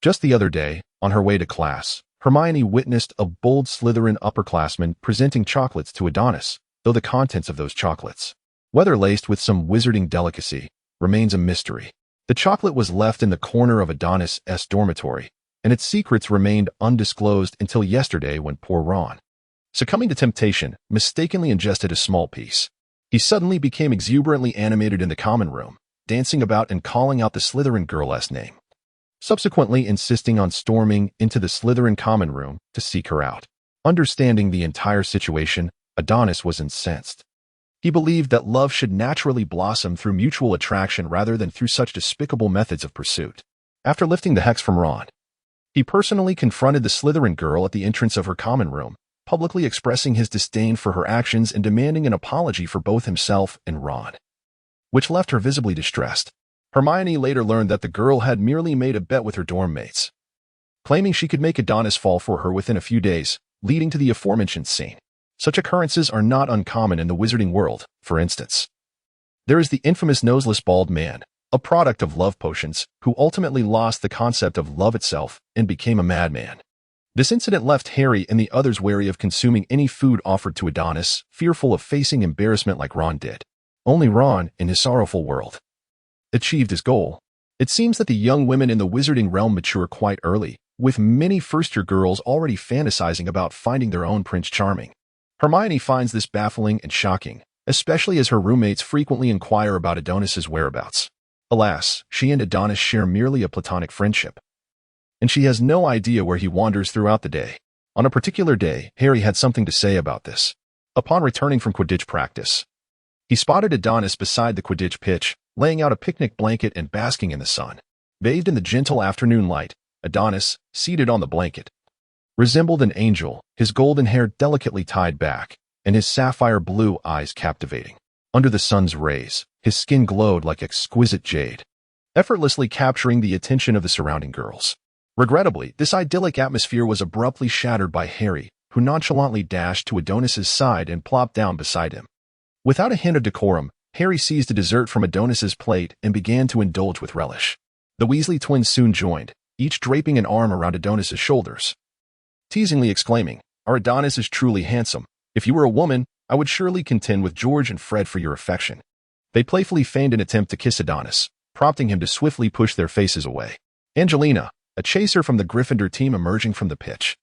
Just the other day, on her way to class, Hermione witnessed a bold Slytherin upperclassman presenting chocolates to Adonis, though the contents of those chocolates, whether laced with some wizarding delicacy, remains a mystery. The chocolate was left in the corner of Adonis' dormitory, and its secrets remained undisclosed until yesterday when poor Ron, succumbing to temptation, mistakenly ingested a small piece. He suddenly became exuberantly animated in the common room, dancing about and calling out the Slytherin girl's name. subsequently insisting on storming into the Slytherin common room to seek her out. Understanding the entire situation, Adonis was incensed. He believed that love should naturally blossom through mutual attraction rather than through such despicable methods of pursuit. After lifting the hex from Ron, he personally confronted the Slytherin girl at the entrance of her common room, publicly expressing his disdain for her actions and demanding an apology for both himself and Ron, which left her visibly distressed. Hermione later learned that the girl had merely made a bet with her dorm mates, claiming she could make Adonis fall for her within a few days, leading to the aforementioned scene. Such occurrences are not uncommon in the wizarding world. For instance, there is the infamous noseless bald man, a product of love potions, who ultimately lost the concept of love itself and became a madman. This incident left Harry and the others wary of consuming any food offered to Adonis, fearful of facing embarrassment like Ron did. Only Ron, in his sorrowful world, achieved his goal. It seems that the young women in the wizarding realm mature quite early, with many first-year girls already fantasizing about finding their own Prince Charming. Hermione finds this baffling and shocking, especially as her roommates frequently inquire about Adonis's whereabouts. Alas, she and Adonis share merely a platonic friendship, and she has no idea where he wanders throughout the day. On a particular day, Harry had something to say about this. Upon returning from Quidditch practice, he spotted Adonis beside the Quidditch pitch, laying out a picnic blanket and basking in the sun. Bathed in the gentle afternoon light, Adonis, seated on the blanket, resembled an angel, his golden hair delicately tied back, and his sapphire blue eyes captivating. Under the sun's rays, his skin glowed like exquisite jade, effortlessly capturing the attention of the surrounding girls. Regrettably, this idyllic atmosphere was abruptly shattered by Harry, who nonchalantly dashed to Adonis's side and plopped down beside him. Without a hint of decorum, Harry seized a dessert from Adonis's plate and began to indulge with relish. The Weasley twins soon joined, each draping an arm around Adonis's shoulders, teasingly exclaiming, "Our Adonis is truly handsome. If you were a woman, I would surely contend with George and Fred for your affection." They playfully feigned an attempt to kiss Adonis, prompting him to swiftly push their faces away. Angelina, a chaser from the Gryffindor team emerging from the pitch,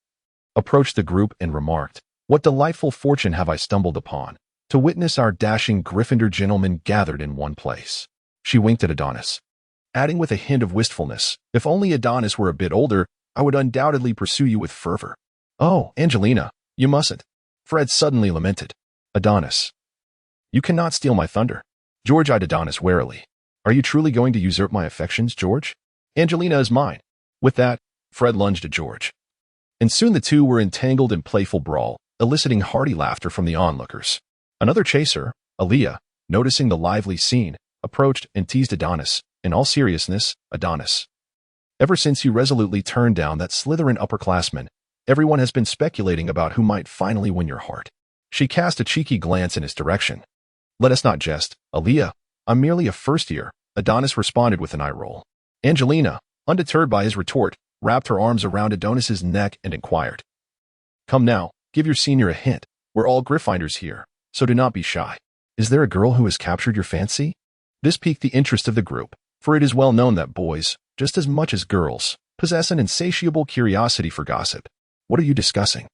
approached the group and remarked, "What delightful fortune have I stumbled upon, to witness our dashing Gryffindor gentlemen gathered in one place." She winked at Adonis, adding with a hint of wistfulness, "If only Adonis were a bit older, I would undoubtedly pursue you with fervor." "Oh, Angelina, you mustn't," Fred suddenly lamented. "Adonis, you cannot steal my thunder." George eyed Adonis warily. "Are you truly going to usurp my affections, George? Angelina is mine." With that, Fred lunged at George, and soon the two were entangled in playful brawl, eliciting hearty laughter from the onlookers. Another chaser, Aaliyah, noticing the lively scene, approached and teased Adonis. In all seriousness, Adonis, ever since you resolutely turned down that Slytherin upperclassman, everyone has been speculating about who might finally win your heart. She cast a cheeky glance in his direction. "Let us not jest, Aaliyah. I'm merely a first year," Adonis responded with an eye roll. Angelina, undeterred by his retort, wrapped her arms around Adonis's neck and inquired, "Come now, give your senior a hint. We're all Gryffindors here, so do not be shy. Is there a girl who has captured your fancy?" This piqued the interest of the group, for it is well known that boys, just as much as girls, possess an insatiable curiosity for gossip. "What are you discussing?"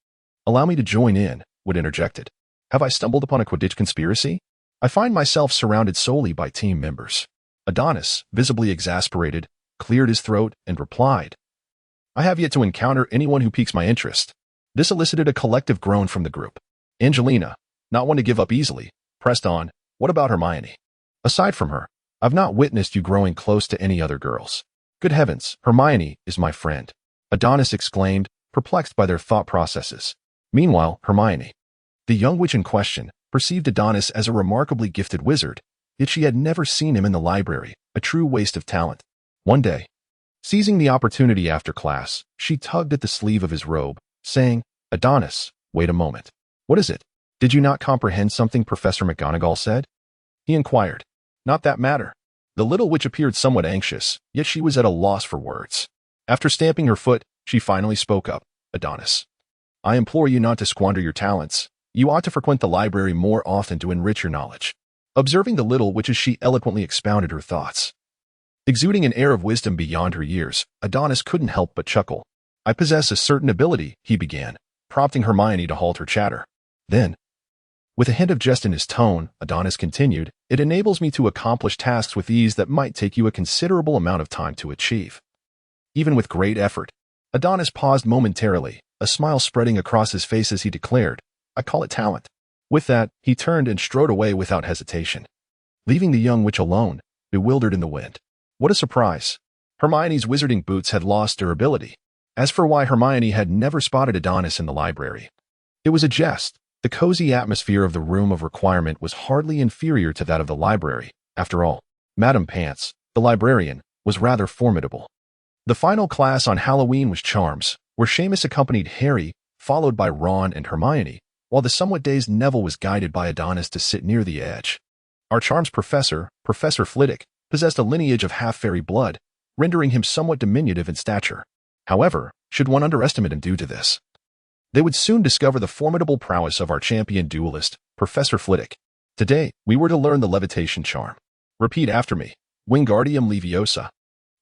"Allow me to join in," Wood interjected. "Have I stumbled upon a Quidditch conspiracy? I find myself surrounded solely by team members." Adonis, visibly exasperated, cleared his throat and replied, "I have yet to encounter anyone who piques my interest." This elicited a collective groan from the group. Angelina, not one to give up easily, pressed on, "What about Hermione? Aside from her, I've not witnessed you growing close to any other girls." "Good heavens, Hermione is my friend," Adonis exclaimed, perplexed by their thought processes. Meanwhile, Hermione, the young witch in question, perceived Adonis as a remarkably gifted wizard, yet she had never seen him in the library, a true waste of talent. One day, seizing the opportunity after class, she tugged at the sleeve of his robe, saying, "Adonis, wait a moment. What is it? Did you not comprehend something Professor McGonagall said?" He inquired. "Not that matter." The little witch appeared somewhat anxious, yet she was at a loss for words. After stamping her foot, she finally spoke up. "Adonis, I implore you not to squander your talents. You ought to frequent the library more often to enrich your knowledge." Observing the little witch as she eloquently expounded her thoughts, exuding an air of wisdom beyond her years, Adonis couldn't help but chuckle. "I possess a certain ability," he began, prompting Hermione to halt her chatter. Then, with a hint of jest in his tone, Adonis continued, "It enables me to accomplish tasks with ease that might take you a considerable amount of time to achieve." even with great effort. Adonis paused momentarily, a smile spreading across his face as he declared, "I call it talent." With that, he turned and strode away without hesitation, leaving the young witch alone, bewildered in the wind. What a surprise! Hermione's wizarding boots had lost durability. As for why Hermione had never spotted Adonis in the library, it was a jest. The cozy atmosphere of the room of requirement was hardly inferior to that of the library. After all, Madame Pants, the librarian, was rather formidable. The final class on Halloween was Charms, where Seamus accompanied Harry, followed by Ron and Hermione, while the somewhat dazed Neville was guided by Adonis to sit near the edge. Our Charms professor, Professor Flitwick, possessed a lineage of half-fairy blood, rendering him somewhat diminutive in stature. However, should one underestimate him due to this, they would soon discover the formidable prowess of our champion duelist, Professor Flitwick. Today, we were to learn the levitation charm. Repeat after me, Wingardium Leviosa.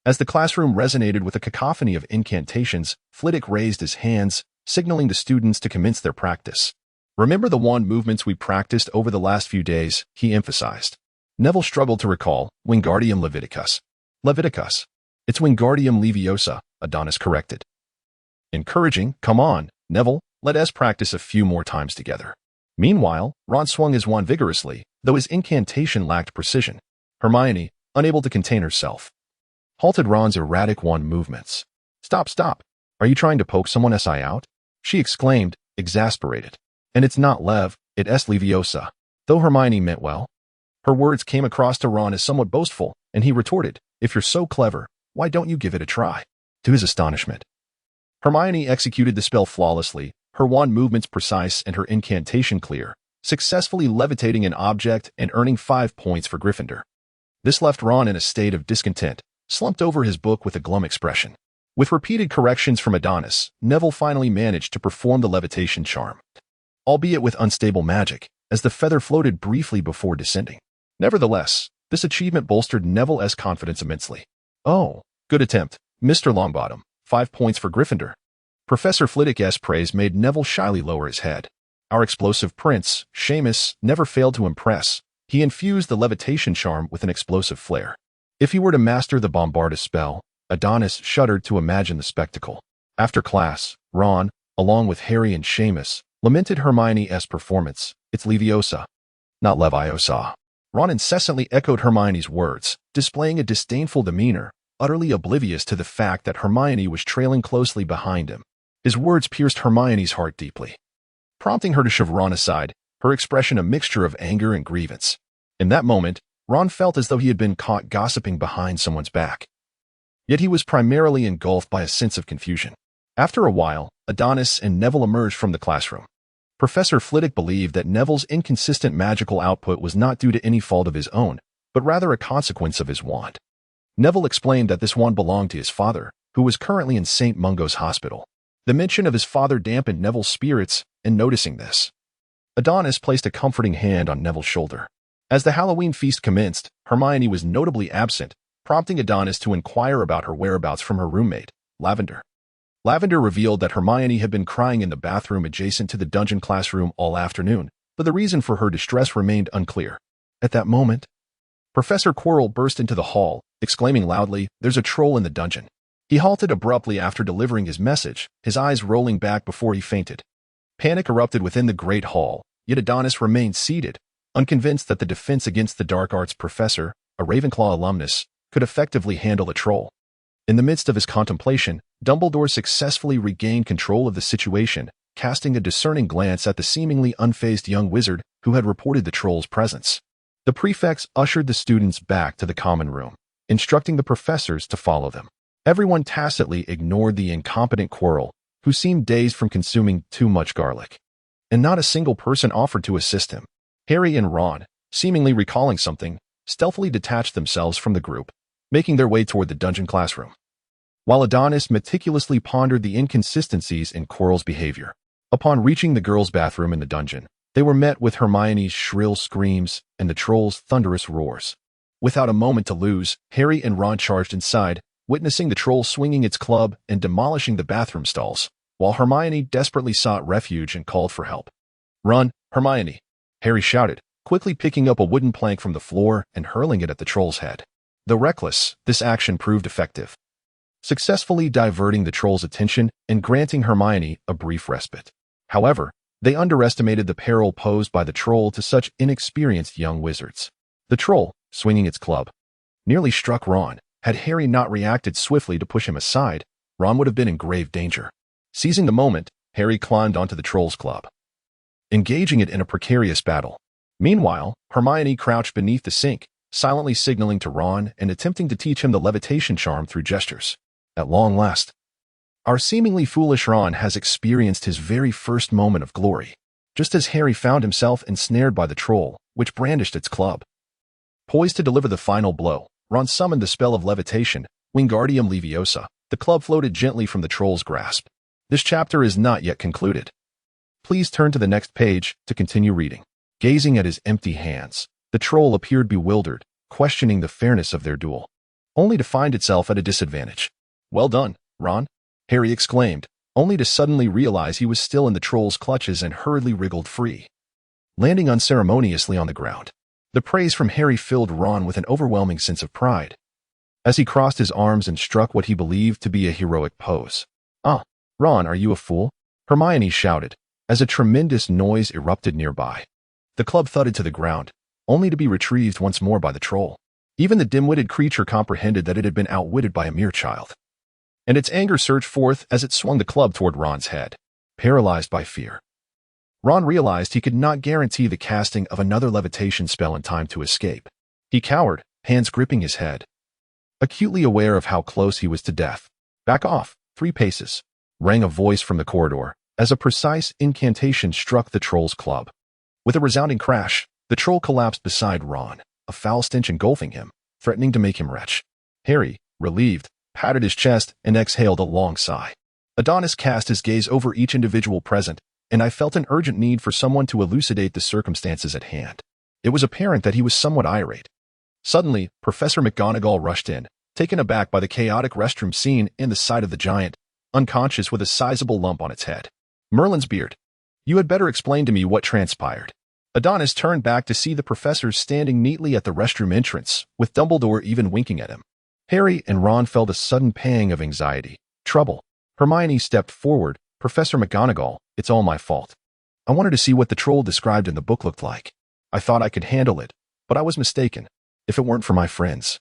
As the classroom resonated with a cacophony of incantations, Flitwick raised his hands, signaling the students to commence their practice. Remember the wand movements we practiced over the last few days, he emphasized. Neville struggled to recall, Wingardium Leviticus. Leviticus. It's Wingardium Leviosa, Adonis corrected. Encouraging, come on, Neville, let us practice a few more times together. Meanwhile, Ron swung his wand vigorously, though his incantation lacked precision. Hermione, unable to contain herself, halted Ron's erratic wand movements. Stop, stop. Are you trying to poke someone eye out? She exclaimed, exasperated. And it's not Lev, it's Leviosa. Though Hermione meant well, her words came across to Ron as somewhat boastful, and he retorted, if you're so clever, why don't you give it a try? To his astonishment, Hermione executed the spell flawlessly, her wand movements precise and her incantation clear, successfully levitating an object and earning 5 points for Gryffindor. This left Ron in a state of discontent, slumped over his book with a glum expression. With repeated corrections from Adonis, Neville finally managed to perform the levitation charm, albeit with unstable magic, as the feather floated briefly before descending. Nevertheless, this achievement bolstered Neville's confidence immensely. Oh, good attempt, Mr. Longbottom. 5 points for Gryffindor. Professor Flitwick's praise made Neville shyly lower his head. Our explosive prince, Seamus, never failed to impress. He infused the levitation charm with an explosive flair. If he were to master the Bombarda spell, Adonis shuddered to imagine the spectacle. After class, Ron, along with Harry and Seamus, lamented Hermione's performance. It's Leviosa, not Leviosa. Ron incessantly echoed Hermione's words, displaying a disdainful demeanor, utterly oblivious to the fact that Hermione was trailing closely behind him. His words pierced Hermione's heart deeply, prompting her to shove Ron aside, her expression a mixture of anger and grievance. In that moment, Ron felt as though he had been caught gossiping behind someone's back. Yet he was primarily engulfed by a sense of confusion. After a while, Adonis and Neville emerged from the classroom. Professor Flitwick believed that Neville's inconsistent magical output was not due to any fault of his own, but rather a consequence of his wand. Neville explained that this wand belonged to his father, who was currently in St. Mungo's hospital. The mention of his father dampened Neville's spirits, and noticing this, Adonis placed a comforting hand on Neville's shoulder. As the Halloween feast commenced, Hermione was notably absent, prompting Adonis to inquire about her whereabouts from her roommate, Lavender. Lavender revealed that Hermione had been crying in the bathroom adjacent to the dungeon classroom all afternoon, but the reason for her distress remained unclear. At that moment, Professor Quirrell burst into the hall, exclaiming loudly, "There's a troll in the dungeon." He halted abruptly after delivering his message, his eyes rolling back before he fainted. Panic erupted within the great hall, yet Adonis remained seated, unconvinced that the defense against the dark arts professor, a Ravenclaw alumnus, could effectively handle a troll. In the midst of his contemplation, Dumbledore successfully regained control of the situation, casting a discerning glance at the seemingly unfazed young wizard who had reported the troll's presence. The prefects ushered the students back to the common room, instructing the professors to follow them. Everyone tacitly ignored the incompetent Quirrell, who seemed dazed from consuming too much garlic. And not a single person offered to assist him. Harry and Ron, seemingly recalling something, stealthily detached themselves from the group, making their way toward the dungeon classroom, while Adonis meticulously pondered the inconsistencies in Quirrell's behavior. Upon reaching the girls' bathroom in the dungeon, they were met with Hermione's shrill screams and the troll's thunderous roars. Without a moment to lose, Harry and Ron charged inside, witnessing the troll swinging its club and demolishing the bathroom stalls, while Hermione desperately sought refuge and called for help. "Run, Hermione!" Harry shouted, quickly picking up a wooden plank from the floor and hurling it at the troll's head. Though reckless, this action proved effective. successfully diverting the troll's attention and granting Hermione a brief respite. However, they underestimated the peril posed by the troll to such inexperienced young wizards. The troll, swinging its club, nearly struck Ron. Had Harry not reacted swiftly to push him aside, Ron would have been in grave danger. Seizing the moment, Harry climbed onto the troll's club, engaging it in a precarious battle. Meanwhile, Hermione crouched beneath the sink, silently signaling to Ron and attempting to teach him the levitation charm through gestures. At long last, our seemingly foolish Ron has experienced his very first moment of glory, just as Harry found himself ensnared by the troll, which brandished its club. Poised to deliver the final blow, Ron summoned the spell of levitation, Wingardium Leviosa. The club floated gently from the troll's grasp. This chapter is not yet concluded. Please turn to the next page to continue reading. Gazing at his empty hands, the troll appeared bewildered, questioning the fairness of their duel, only to find itself at a disadvantage. Well done, Ron, Harry exclaimed, only to suddenly realize he was still in the troll's clutches and hurriedly wriggled free, landing unceremoniously on the ground. The praise from Harry filled Ron with an overwhelming sense of pride, as he crossed his arms and struck what he believed to be a heroic pose. "Ah, Ron, are you a fool?" Hermione shouted, as a tremendous noise erupted nearby. The club thudded to the ground, only to be retrieved once more by the troll. Even the dim-witted creature comprehended that it had been outwitted by a mere child, and its anger surged forth as it swung the club toward Ron's head. Paralyzed by fear, Ron realized he could not guarantee the casting of another levitation spell in time to escape. He cowered, hands gripping his head, acutely aware of how close he was to death. "Back off, 3 paces," rang a voice from the corridor, as a precise incantation struck the troll's club. With a resounding crash, the troll collapsed beside Ron, a foul stench engulfing him, threatening to make him retch. Harry, relieved, patted his chest and exhaled a long sigh. Adonis cast his gaze over each individual present, and I felt an urgent need for someone to elucidate the circumstances at hand. It was apparent that he was somewhat irate. Suddenly, Professor McGonagall rushed in, taken aback by the chaotic restroom scene and the sight of the giant, unconscious with a sizable lump on its head. "Merlin's beard. You had better explain to me what transpired." Adonis turned back to see the professor standing neatly at the restroom entrance, with Dumbledore even winking at him. Harry and Ron felt a sudden pang of anxiety. "Trouble." Hermione stepped forward. "Professor McGonagall, it's all my fault. I wanted to see what the troll described in the book looked like. I thought I could handle it, but I was mistaken. If it weren't for my friends,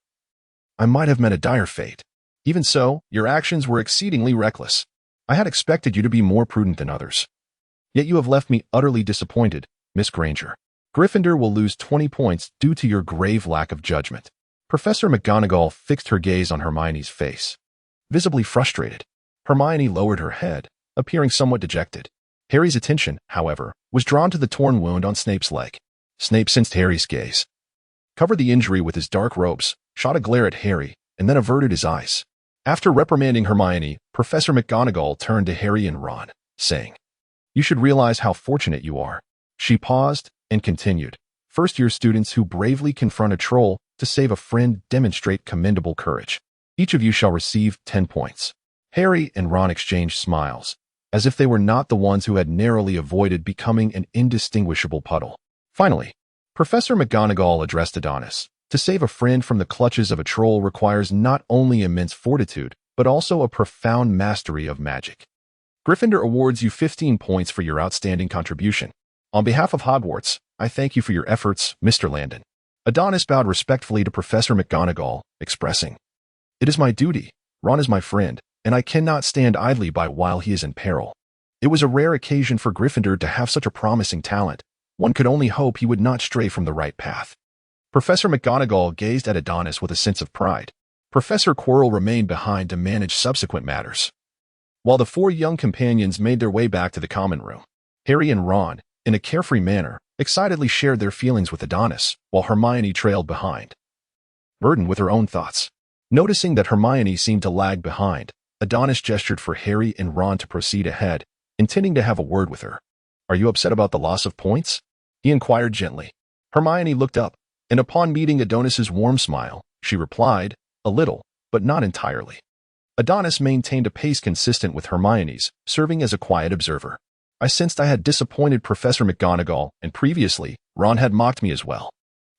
I might have met a dire fate. Even so, your actions were exceedingly reckless. I had expected you to be more prudent than others. Yet you have left me utterly disappointed, Miss Granger. Gryffindor will lose 20 points due to your grave lack of judgment." Professor McGonagall fixed her gaze on Hermione's face, visibly frustrated. Hermione lowered her head, appearing somewhat dejected. Harry's attention, however, was drawn to the torn wound on Snape's leg. Snape sensed Harry's gaze, covered the injury with his dark robes, shot a glare at Harry, and then averted his eyes. After reprimanding Hermione, Professor McGonagall turned to Harry and Ron, saying, "You should realize how fortunate you are." She paused and continued, "First-year students who bravely confront a troll to save a friend demonstrate commendable courage. Each of you shall receive 10 points." Harry and Ron exchanged smiles, as if they were not the ones who had narrowly avoided becoming an indistinguishable puddle. Finally, Professor McGonagall addressed Adonis. To save a friend from the clutches of a troll requires not only immense fortitude, but also a profound mastery of magic. Gryffindor awards you 15 points for your outstanding contribution. On behalf of Hogwarts, I thank you for your efforts, Mr. Landon. Adonis bowed respectfully to Professor McGonagall, expressing, "It is my duty. Ron is my friend, and I cannot stand idly by while he is in peril." It was a rare occasion for Gryffindor to have such a promising talent. One could only hope he would not stray from the right path. Professor McGonagall gazed at Adonis with a sense of pride. Professor Quirrell remained behind to manage subsequent matters, while the 4 young companions made their way back to the common room. Harry and Ron, in a carefree manner, excitedly shared their feelings with Adonis, while Hermione trailed behind, burdened with her own thoughts. Noticing that Hermione seemed to lag behind, Adonis gestured for Harry and Ron to proceed ahead, intending to have a word with her. "Are you upset about the loss of points?" he inquired gently. Hermione looked up, and upon meeting Adonis's warm smile, she replied, "A little, but not entirely." Adonis maintained a pace consistent with Hermione's, serving as a quiet observer. "I sensed I had disappointed Professor McGonagall, and previously, Ron had mocked me as well.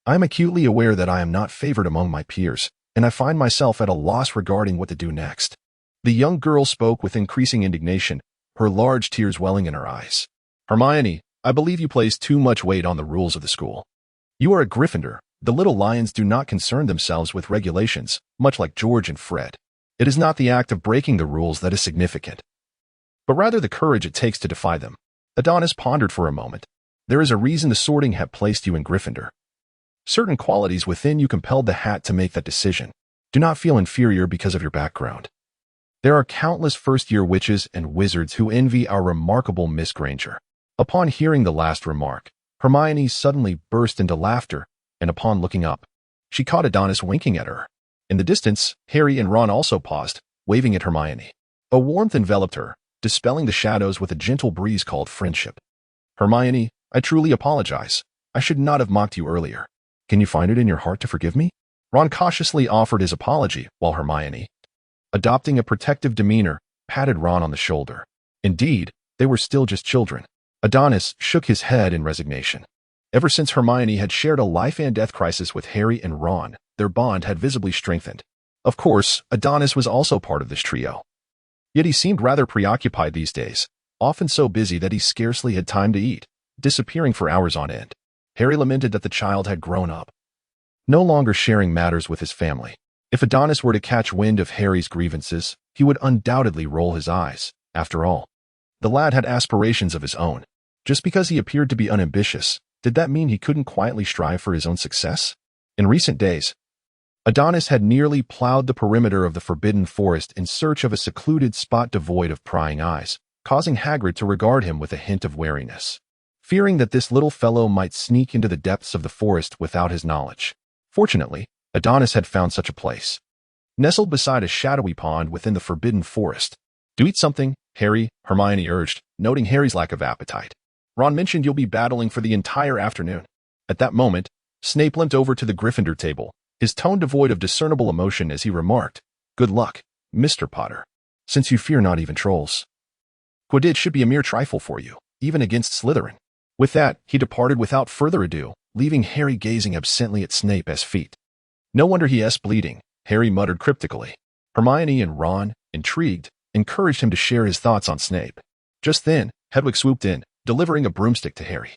I am acutely aware that I am not favored among my peers, and I find myself at a loss regarding what to do next. The young girl spoke with increasing indignation, her large tears welling in her eyes. Hermione, I believe you place too much weight on the rules of the school. You are a Gryffindor. The little lions do not concern themselves with regulations, much like George and Fred. It is not the act of breaking the rules that is significant, but rather the courage it takes to defy them. Adonis pondered for a moment. There is a reason the sorting hat placed you in Gryffindor. Certain qualities within you compelled the hat to make that decision. Do not feel inferior because of your background. There are countless first-year witches and wizards who envy our remarkable Miss Granger. Upon hearing the last remark, Hermione suddenly burst into laughter, and upon looking up, she caught Adonis winking at her. In the distance, Harry and Ron also paused, waving at Hermione. A warmth enveloped her, dispelling the shadows with a gentle breeze called friendship. Hermione, I truly apologize. I should not have mocked you earlier. Can you find it in your heart to forgive me? Ron cautiously offered his apology, while Hermione, adopting a protective demeanor, patted Ron on the shoulder. Indeed, they were still just children. Adonis shook his head in resignation. Ever since Hermione had shared a life-and-death crisis with Harry and Ron, their bond had visibly strengthened. Of course, Adonis was also part of this trio. Yet he seemed rather preoccupied these days, often so busy that he scarcely had time to eat, disappearing for hours on end. Harry lamented that the child had grown up, no longer sharing matters with his family. If Adonis were to catch wind of Harry's grievances, he would undoubtedly roll his eyes. After all, the lad had aspirations of his own. Just because he appeared to be unambitious, did that mean he couldn't quietly strive for his own success? In recent days, Adonis had nearly plowed the perimeter of the Forbidden Forest in search of a secluded spot devoid of prying eyes, causing Hagrid to regard him with a hint of wariness, fearing that this little fellow might sneak into the depths of the forest without his knowledge. Fortunately, Adonis had found such a place, nestled beside a shadowy pond within the Forbidden Forest. Do eat something, Harry, Hermione urged, noting Harry's lack of appetite. Ron mentioned you'll be battling for the entire afternoon. At that moment, Snape limped over to the Gryffindor table, his tone devoid of discernible emotion as he remarked, Good luck, Mr. Potter. Since you fear not even trolls, Quidditch should be a mere trifle for you, even against Slytherin. With that, he departed without further ado, leaving Harry gazing absently at Snape's feet. No wonder he is bleeding, Harry muttered cryptically. Hermione and Ron, intrigued, encouraged him to share his thoughts on Snape. Just then, Hedwig swooped in, delivering a broomstick to Harry.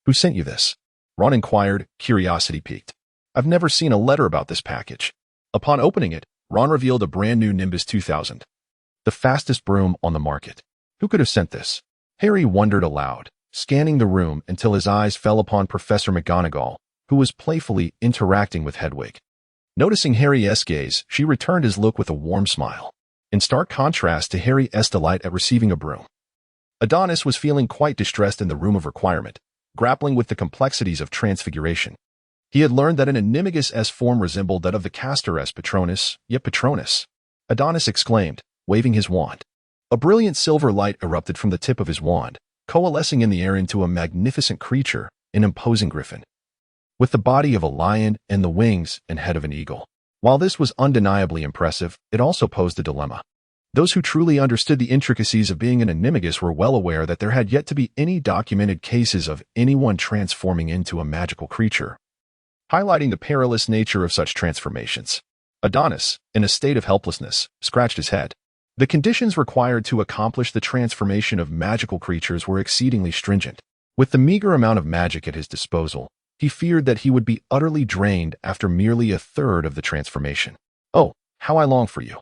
Who sent you this? Ron inquired, curiosity piqued. I've never seen a letter about this package. Upon opening it, Ron revealed a brand new Nimbus 2000, the fastest broom on the market. Who could have sent this? Harry wondered aloud, scanning the room until his eyes fell upon Professor McGonagall, who was playfully interacting with Hedwig. Noticing Harry's gaze, she returned his look with a warm smile, in stark contrast to Harry's delight at receiving a broom. Adonis was feeling quite distressed in the room of requirement, grappling with the complexities of transfiguration. He had learned that an animagus form resembled that of the Castor Patronus, yet Patronus. Adonis exclaimed, waving his wand. A brilliant silver light erupted from the tip of his wand, coalescing in the air into a magnificent creature, an imposing griffin, with the body of a lion and the wings and head of an eagle. While this was undeniably impressive, it also posed a dilemma. Those who truly understood the intricacies of being an animagus were well aware that there had yet to be any documented cases of anyone transforming into a magical creature, highlighting the perilous nature of such transformations. Adonis, in a state of helplessness, scratched his head. The conditions required to accomplish the transformation of magical creatures were exceedingly stringent. With the meager amount of magic at his disposal, he feared that he would be utterly drained after merely a third of the transformation. Oh, how I long for you,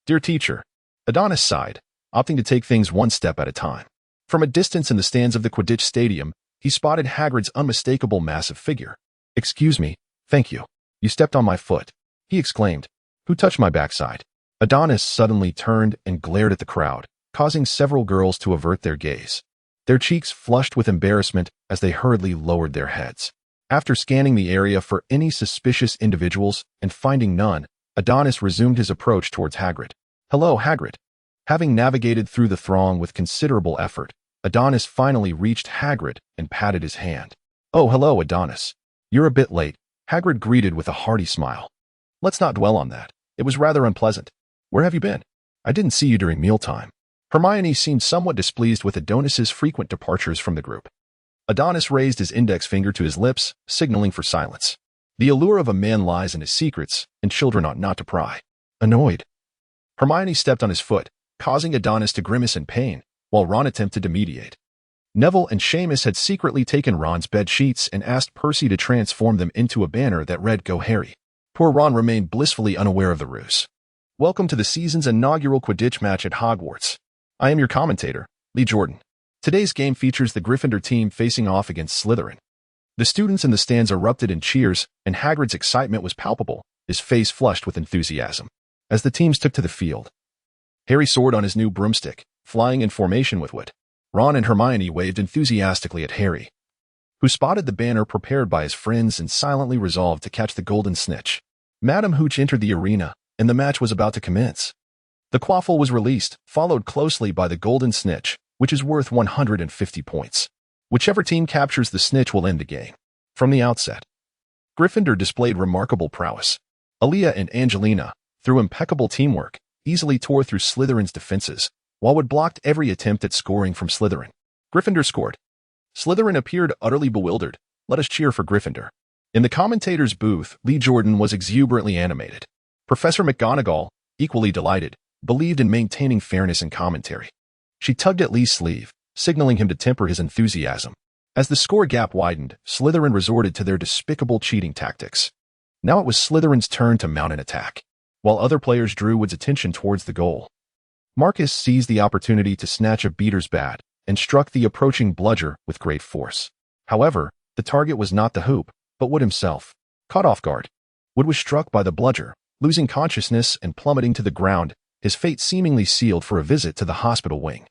dear teacher. Adonis sighed, opting to take things one step at a time. From a distance in the stands of the Quidditch Stadium, he spotted Hagrid's unmistakable massive figure. Excuse me, thank you. You stepped on my foot, he exclaimed. Who touched my backside? Adonis suddenly turned and glared at the crowd, causing several girls to avert their gaze. Their cheeks flushed with embarrassment as they hurriedly lowered their heads. After scanning the area for any suspicious individuals and finding none, Adonis resumed his approach towards Hagrid. Hello, Hagrid. Having navigated through the throng with considerable effort, Adonis finally reached Hagrid and patted his hand. Oh, hello, Adonis. You're a bit late, Hagrid greeted with a hearty smile. Let's not dwell on that. It was rather unpleasant. Where have you been? I didn't see you during mealtime. Hermione seemed somewhat displeased with Adonis's frequent departures from the group. Adonis raised his index finger to his lips, signaling for silence. The allure of a man lies in his secrets, and children ought not to pry. Annoyed, Hermione stepped on his foot, causing Adonis to grimace in pain, while Ron attempted to mediate. Neville and Seamus had secretly taken Ron's bed sheets and asked Percy to transform them into a banner that read "Go Harry." Poor Ron remained blissfully unaware of the ruse. Welcome to the season's inaugural Quidditch match at Hogwarts. I am your commentator, Lee Jordan. Today's game features the Gryffindor team facing off against Slytherin. The students in the stands erupted in cheers, and Hagrid's excitement was palpable, his face flushed with enthusiasm. As the teams took to the field, Harry soared on his new broomstick, flying in formation with Wood. Ron and Hermione waved enthusiastically at Harry, who spotted the banner prepared by his friends and silently resolved to catch the golden snitch. Madam Hooch entered the arena, and the match was about to commence. The quaffle was released, followed closely by the golden snitch, which is worth 150 points. Whichever team captures the snitch will end the game. From the outset, Gryffindor displayed remarkable prowess. Aaliyah and Angelina, through impeccable teamwork, easily tore through Slytherin's defenses, while Wood blocked every attempt at scoring from Slytherin. Gryffindor scored. Slytherin appeared utterly bewildered. Let us cheer for Gryffindor. In the commentator's booth, Lee Jordan was exuberantly animated. Professor McGonagall, equally delighted, believed in maintaining fairness in commentary. She tugged at Lee's sleeve, signaling him to temper his enthusiasm. As the score gap widened, Slytherin resorted to their despicable cheating tactics. Now it was Slytherin's turn to mount an attack. While other players drew Wood's attention towards the goal, Marcus seized the opportunity to snatch a beater's bat and struck the approaching bludger with great force. However, the target was not the hoop, but Wood himself. Caught off guard, Wood was struck by the bludger, losing consciousness and plummeting to the ground, his fate seemingly sealed for a visit to the hospital wing.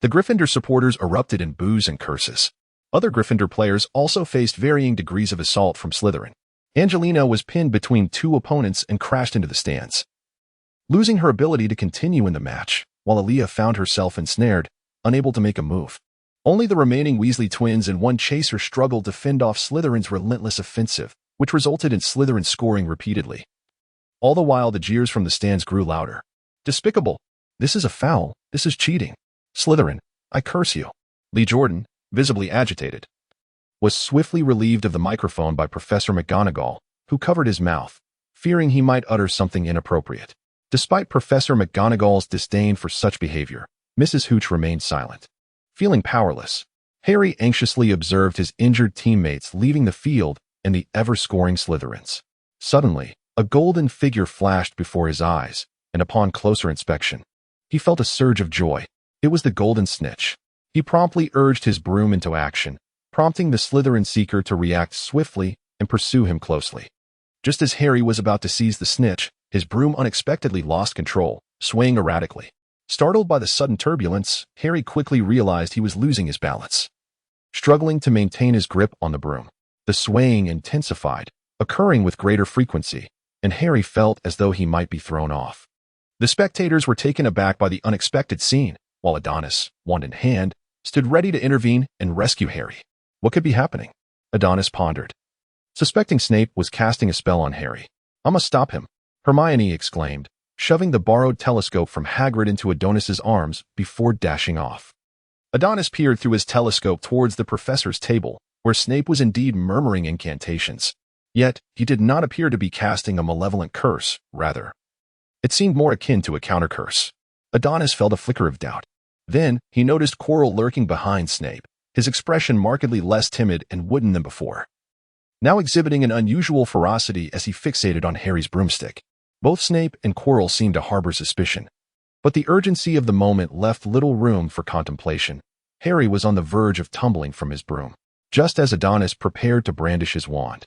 The Gryffindor supporters erupted in boos and curses. Other Gryffindor players also faced varying degrees of assault from Slytherin. Angelina was pinned between two opponents and crashed into the stands, losing her ability to continue in the match, while Aaliyah found herself ensnared, unable to make a move. Only the remaining Weasley twins and one chaser struggled to fend off Slytherin's relentless offensive, which resulted in Slytherin scoring repeatedly. All the while, the jeers from the stands grew louder. Despicable! This is a foul! This is cheating! Slytherin, I curse you! Lee Jordan, visibly agitated, was swiftly relieved of the microphone by Professor McGonagall, who covered his mouth, fearing he might utter something inappropriate. Despite Professor McGonagall's disdain for such behavior, Mrs. Hooch remained silent. Feeling powerless, Harry anxiously observed his injured teammates leaving the field and the ever-scoring Slytherins. Suddenly, a golden figure flashed before his eyes, and upon closer inspection, he felt a surge of joy. It was the golden snitch. He promptly urged his broom into action, prompting the Slytherin seeker to react swiftly and pursue him closely. Just as Harry was about to seize the snitch, his broom unexpectedly lost control, swaying erratically. Startled by the sudden turbulence, Harry quickly realized he was losing his balance. Struggling to maintain his grip on the broom, the swaying intensified, occurring with greater frequency, and Harry felt as though he might be thrown off. The spectators were taken aback by the unexpected scene, while Adonis, wand in hand, stood ready to intervene and rescue Harry. What could be happening? Adonis pondered. Suspecting Snape was casting a spell on Harry. I must stop him, Hermione exclaimed, shoving the borrowed telescope from Hagrid into Adonis's arms before dashing off. Adonis peered through his telescope towards the professor's table, where Snape was indeed murmuring incantations. Yet, he did not appear to be casting a malevolent curse, rather. It seemed more akin to a counter-curse. Adonis felt a flicker of doubt. Then, he noticed Quirrell lurking behind Snape, his expression markedly less timid and wooden than before, now exhibiting an unusual ferocity as he fixated on Harry's broomstick. Both Snape and Quirrell seemed to harbor suspicion, but the urgency of the moment left little room for contemplation. Harry was on the verge of tumbling from his broom, just as Adonis prepared to brandish his wand.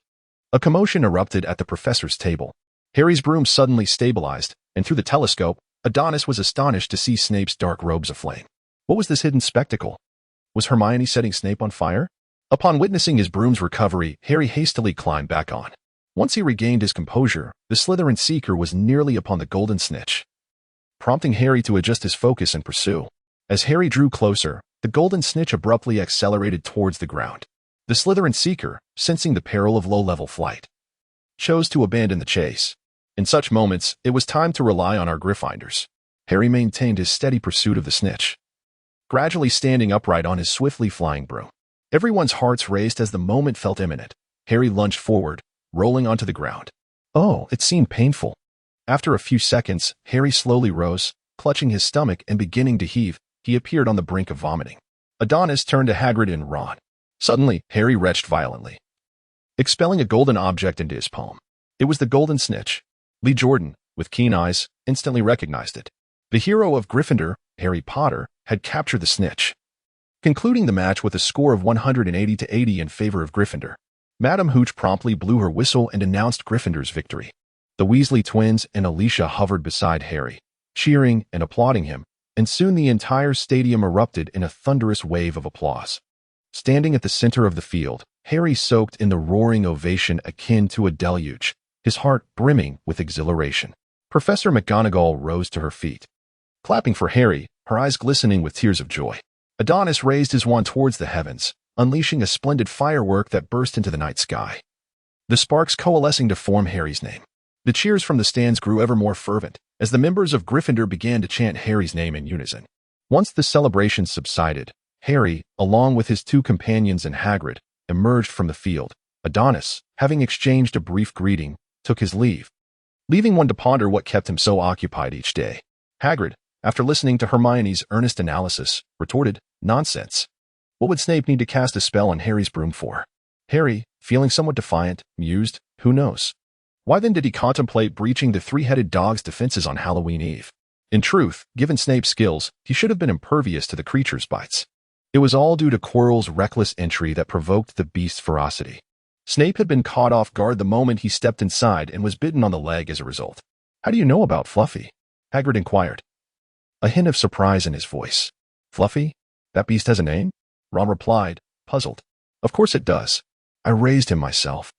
A commotion erupted at the professor's table. Harry's broom suddenly stabilized, and through the telescope, Adonis was astonished to see Snape's dark robes aflame. What was this hidden spectacle? Was Hermione setting Snape on fire? Upon witnessing his broom's recovery, Harry hastily climbed back on. Once he regained his composure, the Slytherin seeker was nearly upon the golden snitch, prompting Harry to adjust his focus and pursue. As Harry drew closer, the golden snitch abruptly accelerated towards the ground. The Slytherin seeker, sensing the peril of low-level flight, chose to abandon the chase. In such moments, it was time to rely on our Gryffindors. Harry maintained his steady pursuit of the snitch, gradually standing upright on his swiftly flying broom. Everyone's hearts raced as the moment felt imminent. Harry lunged forward, rolling onto the ground. Oh, it seemed painful. After a few seconds, Harry slowly rose, clutching his stomach and beginning to heave. He appeared on the brink of vomiting. Adonis turned to Hagrid and Ron. Suddenly, Harry retched violently, expelling a golden object into his palm. It was the golden snitch. Lee Jordan, with keen eyes, instantly recognized it. The hero of Gryffindor, Harry Potter, had captured the snitch, concluding the match with a score of 180-80 in favor of Gryffindor. Madam Hooch promptly blew her whistle and announced Gryffindor's victory. The Weasley twins and Alicia hovered beside Harry, cheering and applauding him, and soon the entire stadium erupted in a thunderous wave of applause. Standing at the center of the field, Harry soaked in the roaring ovation akin to a deluge, his heart brimming with exhilaration. Professor McGonagall rose to her feet, clapping for Harry, her eyes glistening with tears of joy. Adonis raised his wand towards the heavens, unleashing a splendid firework that burst into the night sky, the sparks coalescing to form Harry's name. The cheers from the stands grew ever more fervent as the members of Gryffindor began to chant Harry's name in unison. Once the celebration subsided, Harry, along with his two companions and Hagrid, emerged from the field. Adonis, having exchanged a brief greeting, took his leave, leaving one to ponder what kept him so occupied each day. Hagrid, after listening to Hermione's earnest analysis, retorted, "Nonsense. What would Snape need to cast a spell on Harry's broom for?" Harry, feeling somewhat defiant, mused, "Who knows? Why then did he contemplate breaching the three-headed dog's defenses on Halloween Eve? In truth, given Snape's skills, he should have been impervious to the creature's bites. It was all due to Quirrell's reckless entry that provoked the beast's ferocity. Snape had been caught off guard the moment he stepped inside and was bitten on the leg as a result." "How do you know about Fluffy?" Hagrid inquired, a hint of surprise in his voice. "Fluffy? That beast has a name?" Ron replied, puzzled. "Of course it does. I raised him myself.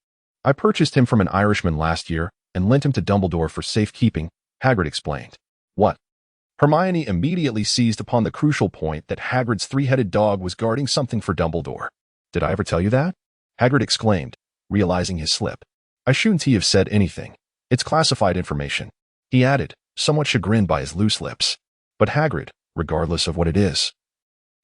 I purchased him from an Irishman last year and lent him to Dumbledore for safekeeping," Hagrid explained. "What?" Hermione immediately seized upon the crucial point that Hagrid's three-headed dog was guarding something for Dumbledore. "Did I ever tell you that?" Hagrid exclaimed, realizing his slip. "I shouldn't have said anything. It's classified information," he added, somewhat chagrined by his loose lips. "But Hagrid, regardless of what it is,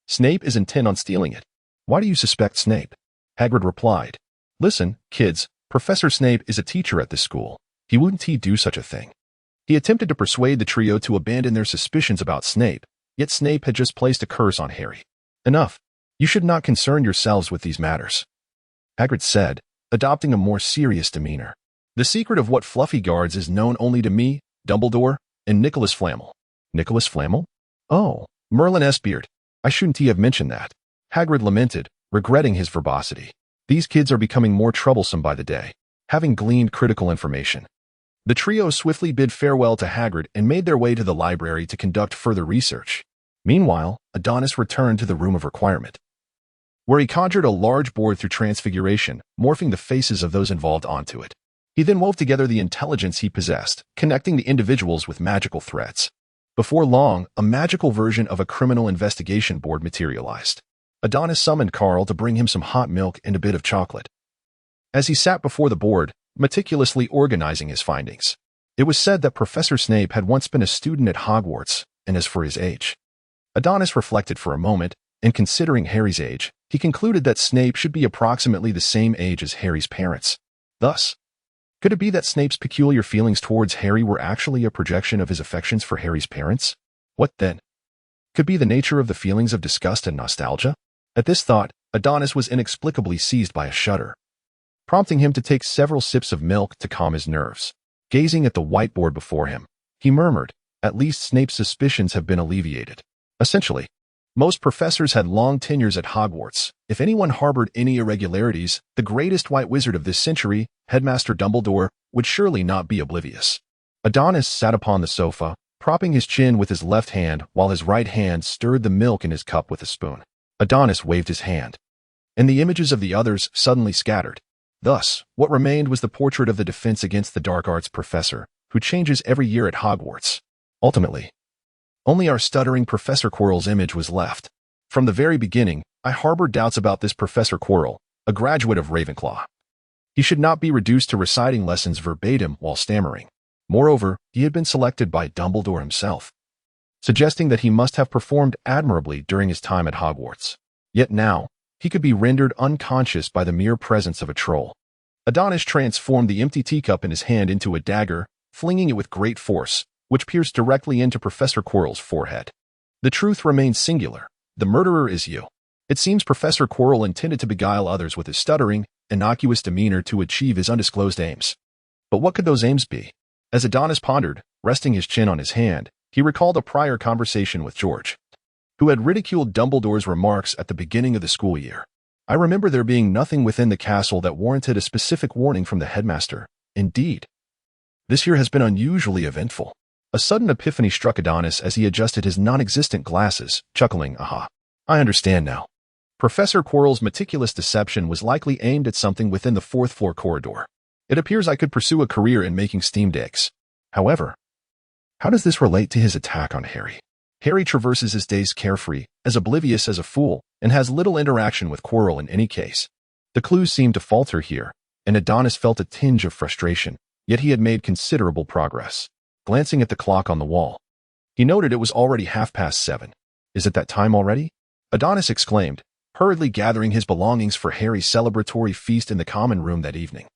Snape is intent on stealing it." "Why do you suspect Snape?" Hagrid replied. "Listen, kids, Professor Snape is a teacher at this school. Wouldn't he do such a thing?" He attempted to persuade the trio to abandon their suspicions about Snape, yet Snape had just placed a curse on Harry. "Enough. You should not concern yourselves with these matters," Hagrid said, adopting a more serious demeanor. "The secret of what Fluffy guards is known only to me, Dumbledore, and Nicholas Flamel." "Nicholas Flamel? Oh, Merlin Esbeard. I shouldn't have mentioned that," Hagrid lamented, regretting his verbosity. "These kids are becoming more troublesome by the day." Having gleaned critical information, the trio swiftly bid farewell to Hagrid and made their way to the library to conduct further research. Meanwhile, Adonis returned to the Room of Requirement, where he conjured a large board through transfiguration, morphing the faces of those involved onto it. He then wove together the intelligence he possessed, connecting the individuals with magical threads. Before long, a magical version of a criminal investigation board materialized. Adonis summoned Carl to bring him some hot milk and a bit of chocolate. As he sat before the board, meticulously organizing his findings, it was said that Professor Snape had once been a student at Hogwarts, and as for his age, Adonis reflected for a moment, and considering Harry's age, he concluded that Snape should be approximately the same age as Harry's parents. Thus, could it be that Snape's peculiar feelings towards Harry were actually a projection of his affections for Harry's parents? What, then, could be the nature of the feelings of disgust and nostalgia? At this thought, Adonis was inexplicably seized by a shudder, prompting him to take several sips of milk to calm his nerves. Gazing at the whiteboard before him, he murmured, "At least Snape's suspicions have been alleviated." Essentially, most professors had long tenures at Hogwarts. If anyone harbored any irregularities, the greatest white wizard of this century, Headmaster Dumbledore, would surely not be oblivious. Adonis sat upon the sofa, propping his chin with his left hand while his right hand stirred the milk in his cup with a spoon. Adonis waved his hand, and the images of the others suddenly scattered. Thus, what remained was the portrait of the Defense Against the Dark Arts professor, who changes every year at Hogwarts. Ultimately, only our stuttering Professor Quirrell's image was left. From the very beginning, I harbored doubts about this Professor Quirrell, a graduate of Ravenclaw. He should not be reduced to reciting lessons verbatim while stammering. Moreover, he had been selected by Dumbledore himself, suggesting that he must have performed admirably during his time at Hogwarts. Yet now, he could be rendered unconscious by the mere presence of a troll. Adonis transformed the empty teacup in his hand into a dagger, flinging it with great force, which pierced directly into Professor Quirrell's forehead. The truth remains singular. The murderer is you. It seems Professor Quirrell intended to beguile others with his stuttering, innocuous demeanor to achieve his undisclosed aims. But what could those aims be? As Adonis pondered, resting his chin on his hand, he recalled a prior conversation with George, who had ridiculed Dumbledore's remarks at the beginning of the school year. I remember there being nothing within the castle that warranted a specific warning from the headmaster. Indeed, this year has been unusually eventful. A sudden epiphany struck Adonis as he adjusted his non-existent glasses, chuckling, "Aha, I understand now." Professor Quirrell's meticulous deception was likely aimed at something within the fourth-floor corridor. It appears I could pursue a career in making steamed eggs. However, how does this relate to his attack on Harry? Harry traverses his days carefree, as oblivious as a fool, and has little interaction with Quirrell in any case. The clues seemed to falter here, and Adonis felt a tinge of frustration, yet he had made considerable progress. Glancing at the clock on the wall, he noted it was already 7:30. "Is it that time already?" Adonis exclaimed, hurriedly gathering his belongings for Harry's celebratory feast in the common room that evening.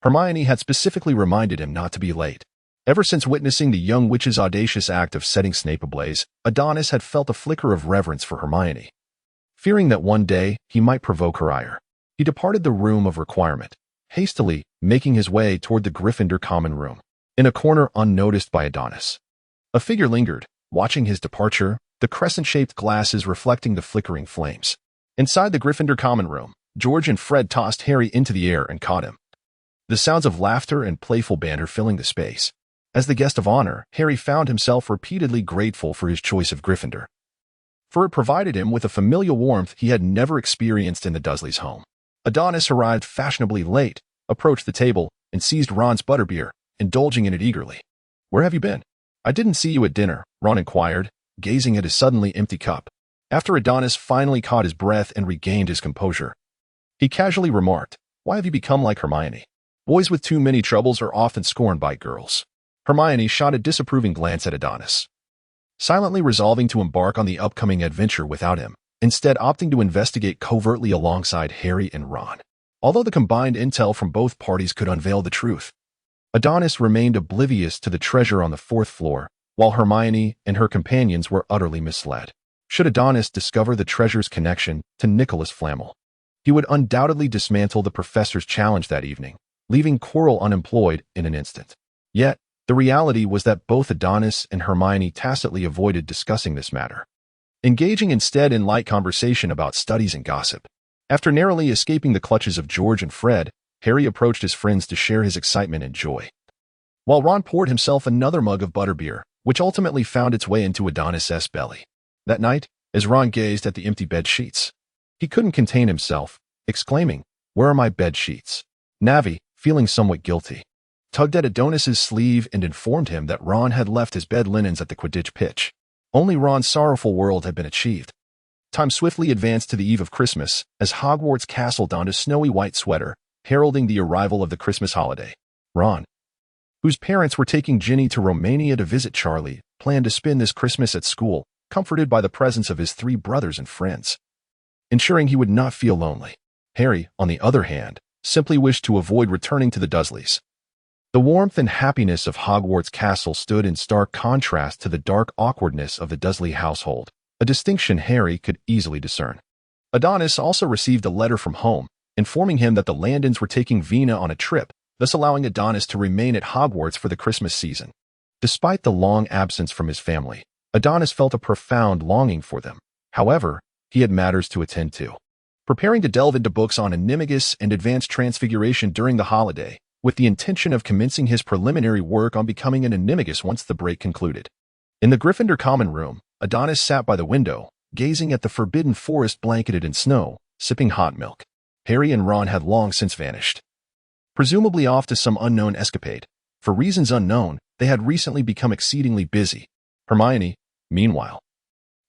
Hermione had specifically reminded him not to be late. Ever since witnessing the young witch's audacious act of setting Snape ablaze, Adonis had felt a flicker of reverence for Hermione. Fearing that one day he might provoke her ire, he departed the room of requirement, hastily making his way toward the Gryffindor common room. In a corner unnoticed by Adonis, a figure lingered, watching his departure, the crescent-shaped glasses reflecting the flickering flames. Inside the Gryffindor common room, George and Fred tossed Harry into the air and caught him, the sounds of laughter and playful banter filling the space. As the guest of honor, Harry found himself repeatedly grateful for his choice of Gryffindor, for it provided him with a familial warmth he had never experienced in the Dursleys' home. Adonis arrived fashionably late, approached the table, and seized Ron's butterbeer, indulging in it eagerly. "Where have you been? I didn't see you at dinner," Ron inquired, gazing at his suddenly empty cup. After Adonis finally caught his breath and regained his composure, he casually remarked, "Why have you become like Hermione? Boys with too many troubles are often scorned by girls." Hermione shot a disapproving glance at Adonis, silently resolving to embark on the upcoming adventure without him, instead opting to investigate covertly alongside Harry and Ron. Although the combined intel from both parties could unveil the truth, Adonis remained oblivious to the treasure on the fourth floor, while Hermione and her companions were utterly misled. Should Adonis discover the treasure's connection to Nicholas Flamel, he would undoubtedly dismantle the professor's challenge that evening, leaving Quirrell unemployed in an instant. Yet, the reality was that both Adonis and Hermione tacitly avoided discussing this matter, engaging instead in light conversation about studies and gossip. After narrowly escaping the clutches of George and Fred, Harry approached his friends to share his excitement and joy, while Ron poured himself another mug of butterbeer, which ultimately found its way into Adonis' belly. That night, as Ron gazed at the empty bed sheets, he couldn't contain himself, exclaiming, "Where are my bed sheets?" Navi, feeling somewhat guilty, tugged at Adonis' sleeve and informed him that Ron had left his bed linens at the Quidditch pitch. Only Ron's sorrowful world had been achieved. Time swiftly advanced to the eve of Christmas, as Hogwarts Castle donned a snowy white sweater, heralding the arrival of the Christmas holiday. Ron, whose parents were taking Ginny to Romania to visit Charlie, planned to spend this Christmas at school, comforted by the presence of his 3 brothers and friends, ensuring he would not feel lonely. Harry, on the other hand, simply wished to avoid returning to the Dursleys. The warmth and happiness of Hogwarts Castle stood in stark contrast to the dark awkwardness of the Dursley household, a distinction Harry could easily discern. Adonis also received a letter from home, informing him that the Landons were taking Vina on a trip, thus allowing Adonis to remain at Hogwarts for the Christmas season. Despite the long absence from his family, Adonis felt a profound longing for them. However, he had matters to attend to. Preparing to delve into books on Animagus and Advanced Transfiguration during the holiday, with the intention of commencing his preliminary work on becoming an Animagus once the break concluded. In the Gryffindor common room, Adonis sat by the window, gazing at the forbidden forest blanketed in snow, sipping hot milk. Harry and Ron had long since vanished, presumably off to some unknown escapade. For reasons unknown, they had recently become exceedingly busy. Hermione, meanwhile,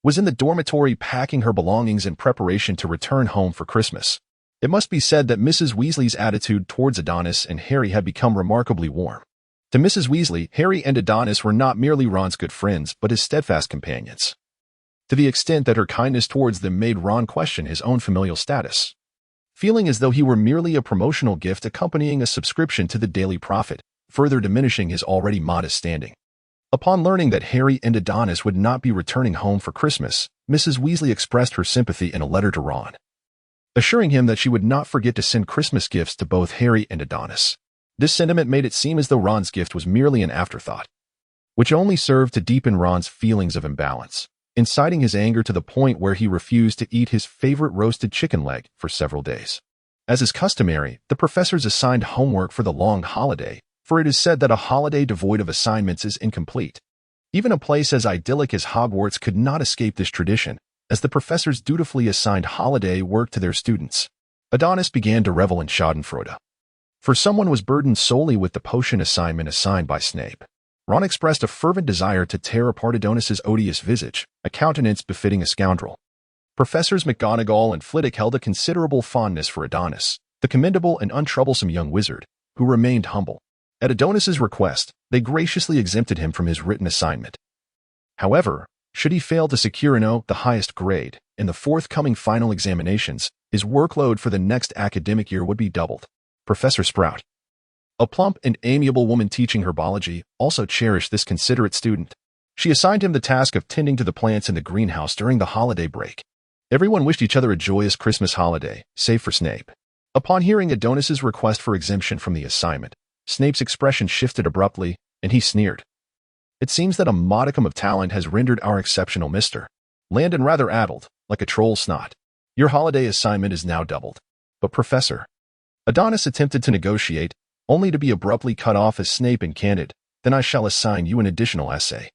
was in the dormitory packing her belongings in preparation to return home for Christmas. It must be said that Mrs. Weasley's attitude towards Adonis and Harry had become remarkably warm. To Mrs. Weasley, Harry and Adonis were not merely Ron's good friends, but his steadfast companions, to the extent that her kindness towards them made Ron question his own familial status. Feeling as though he were merely a promotional gift accompanying a subscription to the Daily Prophet, further diminishing his already modest standing. Upon learning that Harry and Adonis would not be returning home for Christmas, Mrs. Weasley expressed her sympathy in a letter to Ron, assuring him that she would not forget to send Christmas gifts to both Harry and Adonis. This sentiment made it seem as though Ron's gift was merely an afterthought, which only served to deepen Ron's feelings of imbalance, inciting his anger to the point where he refused to eat his favorite roasted chicken leg for several days. As is customary, the professors assigned homework for the long holiday, for it is said that a holiday devoid of assignments is incomplete. Even a place as idyllic as Hogwarts could not escape this tradition, as the professors dutifully assigned holiday work to their students. Adonis began to revel in schadenfreude, for someone was burdened solely with the potion assignment assigned by Snape. Ron expressed a fervent desire to tear apart Adonis's odious visage, a countenance befitting a scoundrel. Professors McGonagall and Flitwick held a considerable fondness for Adonis, the commendable and untroublesome young wizard, who remained humble. At Adonis's request, they graciously exempted him from his written assignment. However, should he fail to secure an O, the highest grade, in the forthcoming final examinations, his workload for the next academic year would be doubled. Professor Sprout, a plump and amiable woman teaching herbology, also cherished this considerate student. She assigned him the task of tending to the plants in the greenhouse during the holiday break. Everyone wished each other a joyous Christmas holiday, save for Snape. Upon hearing Adonis's request for exemption from the assignment, Snape's expression shifted abruptly, and he sneered. It seems that a modicum of talent has rendered our exceptional Mr. Landon rather addled, like a troll's snot. Your holiday assignment is now doubled. But Professor, Adonis attempted to negotiate, only to be abruptly cut off as Snape incanted, then I shall assign you an additional essay.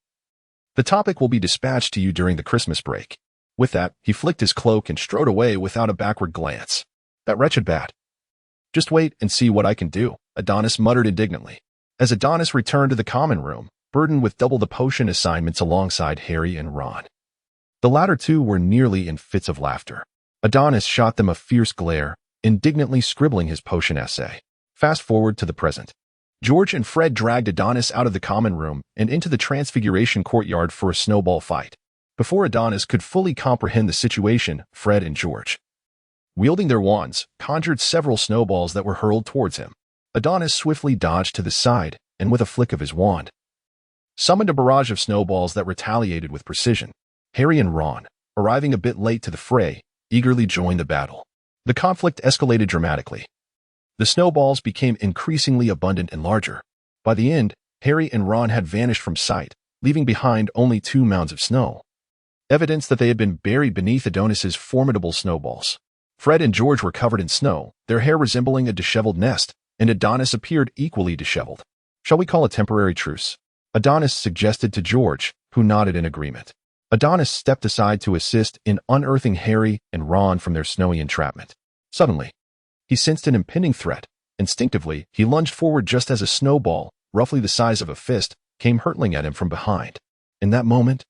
The topic will be dispatched to you during the Christmas break. With that, he flicked his cloak and strode away without a backward glance. That wretched bat. Just wait and see what I can do, Adonis muttered indignantly. As Adonis returned to the common room, burdened with double the potion assignments alongside Harry and Ron. The latter two were nearly in fits of laughter. Adonis shot them a fierce glare, indignantly scribbling his potion essay. Fast forward to the present. George and Fred dragged Adonis out of the common room and into the Transfiguration courtyard for a snowball fight. Before Adonis could fully comprehend the situation, Fred and George, wielding their wands, conjured several snowballs that were hurled towards him. Adonis swiftly dodged to the side, and with a flick of his wand, summoned a barrage of snowballs that retaliated with precision. Harry and Ron, arriving a bit late to the fray, eagerly joined the battle. The conflict escalated dramatically. The snowballs became increasingly abundant and larger. By the end, Harry and Ron had vanished from sight, leaving behind only 2 mounds of snow, evidence that they had been buried beneath Adonis's formidable snowballs. Fred and George were covered in snow, their hair resembling a disheveled nest, and Adonis appeared equally disheveled. Shall we call a temporary truce? Adonis suggested to George, who nodded in agreement. Adonis stepped aside to assist in unearthing Harry and Ron from their snowy entrapment. Suddenly, he sensed an impending threat. Instinctively, he lunged forward just as a snowball, roughly the size of a fist, came hurtling at him from behind. In that moment,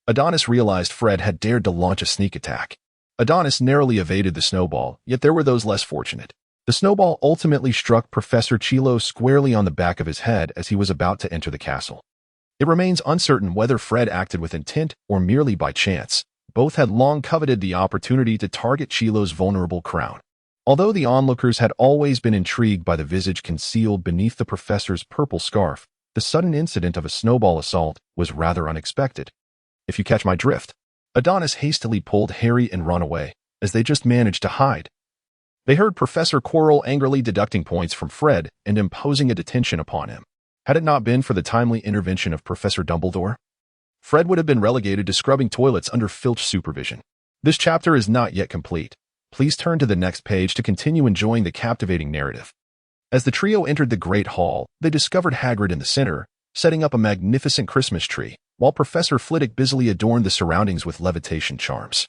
Adonis realized Fred had dared to launch a sneak attack. Adonis narrowly evaded the snowball, yet there were those less fortunate. The snowball ultimately struck Professor Chilo squarely on the back of his head as he was about to enter the castle. It remains uncertain whether Fred acted with intent or merely by chance. Both had long coveted the opportunity to target Chilo's vulnerable crown. Although the onlookers had always been intrigued by the visage concealed beneath the professor's purple scarf, the sudden incident of a snowball assault was rather unexpected. If you catch my drift, Adonis hastily pulled Harry and Ron away, as they just managed to hide. They heard Professor Quirrell angrily deducting points from Fred and imposing a detention upon him. Had it not been for the timely intervention of Professor Dumbledore, Fred would have been relegated to scrubbing toilets under Filch's supervision. This chapter is not yet complete. Please turn to the next page to continue enjoying the captivating narrative. As the trio entered the Great Hall, they discovered Hagrid in the center, setting up a magnificent Christmas tree, while Professor Flitwick busily adorned the surroundings with levitation charms.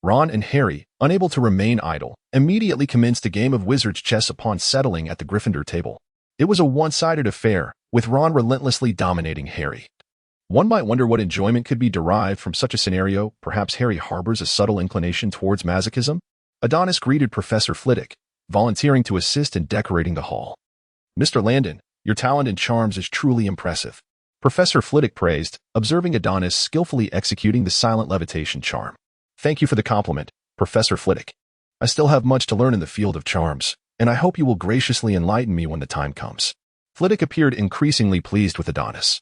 Ron and Harry, unable to remain idle, immediately commenced a game of wizard's chess upon settling at the Gryffindor table. It was a one-sided affair, with Ron relentlessly dominating Harry. One might wonder what enjoyment could be derived from such a scenario. Perhaps Harry harbors a subtle inclination towards masochism? Adonis greeted Professor Flitwick, volunteering to assist in decorating the hall. Mr. Landon, your talent in charms is truly impressive, Professor Flitwick praised, observing Adonis skillfully executing the silent levitation charm. Thank you for the compliment, Professor Flitwick. I still have much to learn in the field of charms, and I hope you will graciously enlighten me when the time comes. Flitwick appeared increasingly pleased with Adonis.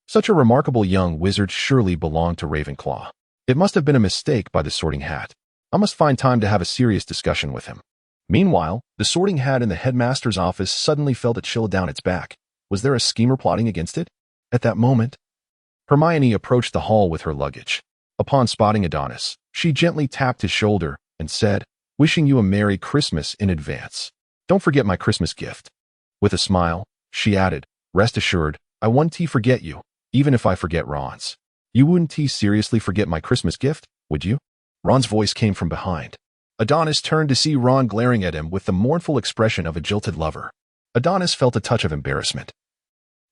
Such a remarkable young wizard surely belonged to Ravenclaw. It must have been a mistake by the Sorting Hat. I must find time to have a serious discussion with him. Meanwhile, the Sorting Hat in the headmaster's office suddenly felt a chill down its back. Was there a schemer plotting against it? At that moment, Hermione approached the hall with her luggage. Upon spotting Adonis, she gently tapped his shoulder and said, "Wishing you a Merry Christmas in advance. Don't forget my Christmas gift." With a smile, she added, "Rest assured, I won't forget you, even if I forget Ron's." "You wouldn't seriously forget my Christmas gift, would you?" Ron's voice came from behind. Adonis turned to see Ron glaring at him with the mournful expression of a jilted lover. Adonis felt a touch of embarrassment,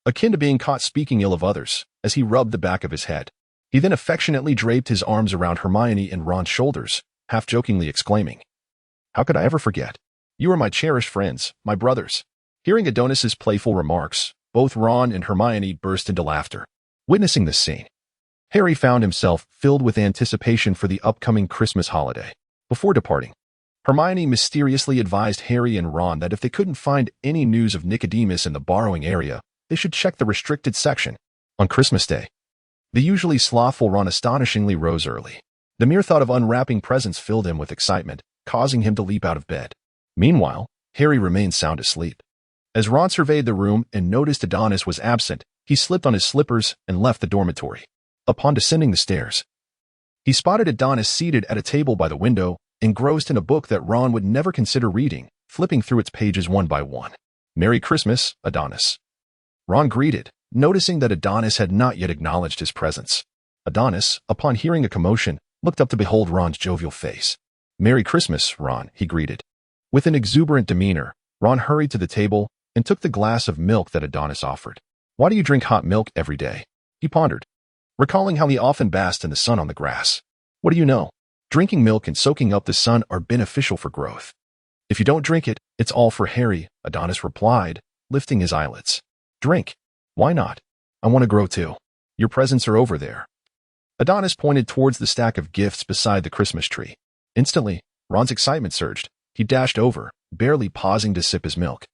akin to being caught speaking ill of others, as he rubbed the back of his head. He then affectionately draped his arms around Hermione and Ron's shoulders, half-jokingly exclaiming, "How could I ever forget? You are my cherished friends, my brothers." Hearing Adonis's playful remarks, both Ron and Hermione burst into laughter. Witnessing this scene, Harry found himself filled with anticipation for the upcoming Christmas holiday. Before departing, Hermione mysteriously advised Harry and Ron that if they couldn't find any news of Nicodemus in the borrowing area, they should check the restricted section. On Christmas Day, the usually slothful Ron astonishingly rose early. The mere thought of unwrapping presents filled him with excitement, causing him to leap out of bed. Meanwhile, Harry remained sound asleep. As Ron surveyed the room and noticed Adonis was absent, he slipped on his slippers and left the dormitory. Upon descending the stairs, he spotted Adonis seated at a table by the window, engrossed in a book that Ron would never consider reading, flipping through its pages one by one. "Merry Christmas, Adonis," Ron greeted, noticing that Adonis had not yet acknowledged his presence. Adonis, upon hearing a commotion, looked up to behold Ron's jovial face. "Merry Christmas, Ron," he greeted. With an exuberant demeanor, Ron hurried to the table and took the glass of milk that Adonis offered. "Why do you drink hot milk every day?" he pondered, recalling how he often basked in the sun on the grass. "What do you know? Drinking milk and soaking up the sun are beneficial for growth." "If you don't drink it, it's all for Harry," Adonis replied, lifting his eyelids. "Drink. Why not? I want to grow too. Your presents are over there." Adonis pointed towards the stack of gifts beside the Christmas tree. Instantly, Ron's excitement surged. He dashed over, barely pausing to sip his milk.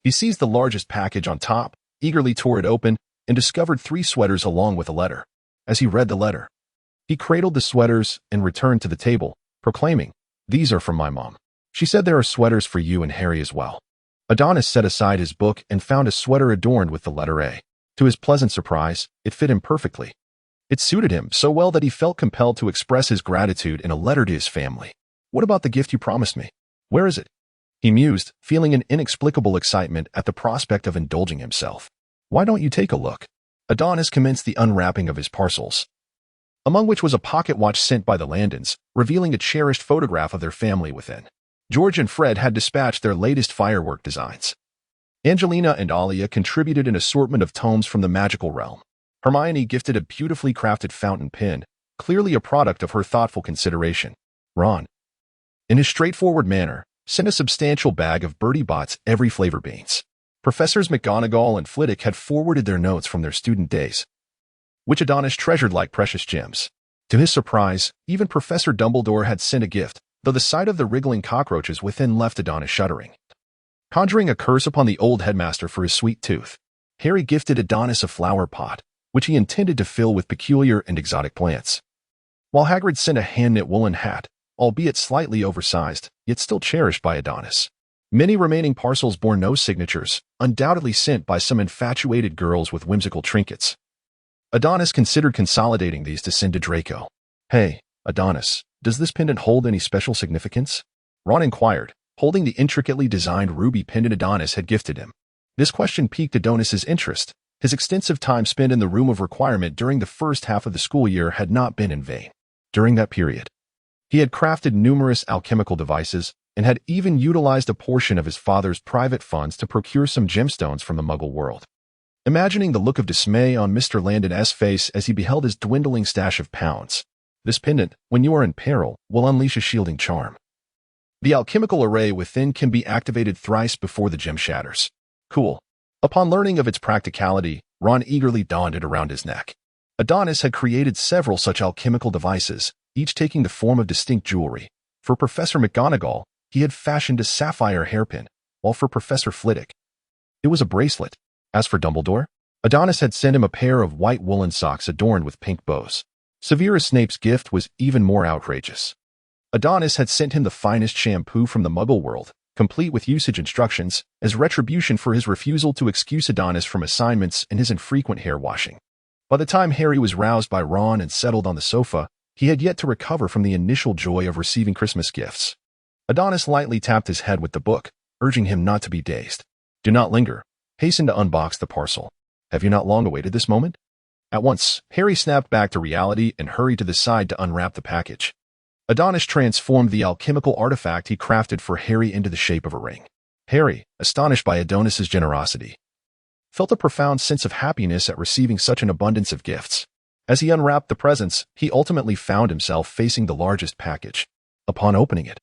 He seized the largest package on top, eagerly tore it open, and discovered 3 sweaters along with a letter. As he read the letter, he cradled the sweaters and returned to the table, proclaiming, "These are from my mom. She said there are sweaters for you and Harry as well." Adonis set aside his book and found a sweater adorned with the letter A. To his pleasant surprise, it fit him perfectly. It suited him so well that he felt compelled to express his gratitude in a letter to his family. "What about the gift you promised me? Where is it?" he mused, feeling an inexplicable excitement at the prospect of indulging himself. "Why don't you take a look?" Adonis commenced the unwrapping of his parcels, among which was a pocket watch sent by the Landons, revealing a cherished photograph of their family within. George and Fred had dispatched their latest firework designs. Angelina and Alia contributed an assortment of tomes from the magical realm. Hermione gifted a beautifully crafted fountain pen, clearly a product of her thoughtful consideration. Ron, in his straightforward manner, sent a substantial bag of Bertie Bott's every flavor beans. Professors McGonagall and Flitwick had forwarded their notes from their student days, which Adonis treasured like precious gems. To his surprise, even Professor Dumbledore had sent a gift, though the sight of the wriggling cockroaches within left Adonis shuddering. Conjuring a curse upon the old headmaster for his sweet tooth, Harry gifted Adonis a flower pot, which he intended to fill with peculiar and exotic plants. While Hagrid sent a hand-knit woolen hat, albeit slightly oversized, yet still cherished by Adonis. Many remaining parcels bore no signatures, undoubtedly sent by some infatuated girls with whimsical trinkets. Adonis considered consolidating these to send to Draco. "Hey, Adonis, does this pendant hold any special significance?" Ron inquired, holding the intricately designed ruby pendant Adonis had gifted him. This question piqued Adonis's interest. His extensive time spent in the Room of Requirement during the first half of the school year had not been in vain. During that period, he had crafted numerous alchemical devices and had even utilized a portion of his father's private funds to procure some gemstones from the Muggle world. Imagining the look of dismay on Mr. Landon's face as he beheld his dwindling stash of pounds, this pendant, when you are in peril, will unleash a shielding charm. The alchemical array within can be activated thrice before the gem shatters. Cool. Upon learning of its practicality, Ron eagerly donned it around his neck. Adonis had created several such alchemical devices, each taking the form of distinct jewelry. For Professor McGonagall, he had fashioned a sapphire hairpin, while for Professor Flitwick, it was a bracelet. As for Dumbledore, Adonis had sent him a pair of white woolen socks adorned with pink bows. Severus Snape's gift was even more outrageous. Adonis had sent him the finest shampoo from the Muggle world, complete with usage instructions, as retribution for his refusal to excuse Adonis from assignments and his infrequent hair washing. By the time Harry was roused by Ron and settled on the sofa, he had yet to recover from the initial joy of receiving Christmas gifts. Adonis lightly tapped his head with the book, urging him not to be dazed. Do not linger. Hasten to unbox the parcel. Have you not long awaited this moment? At once, Harry snapped back to reality and hurried to the side to unwrap the package. Adonis transformed the alchemical artifact he crafted for Harry into the shape of a ring. Harry, astonished by Adonis's generosity, felt a profound sense of happiness at receiving such an abundance of gifts. As he unwrapped the presents, he ultimately found himself facing the largest package. Upon opening it,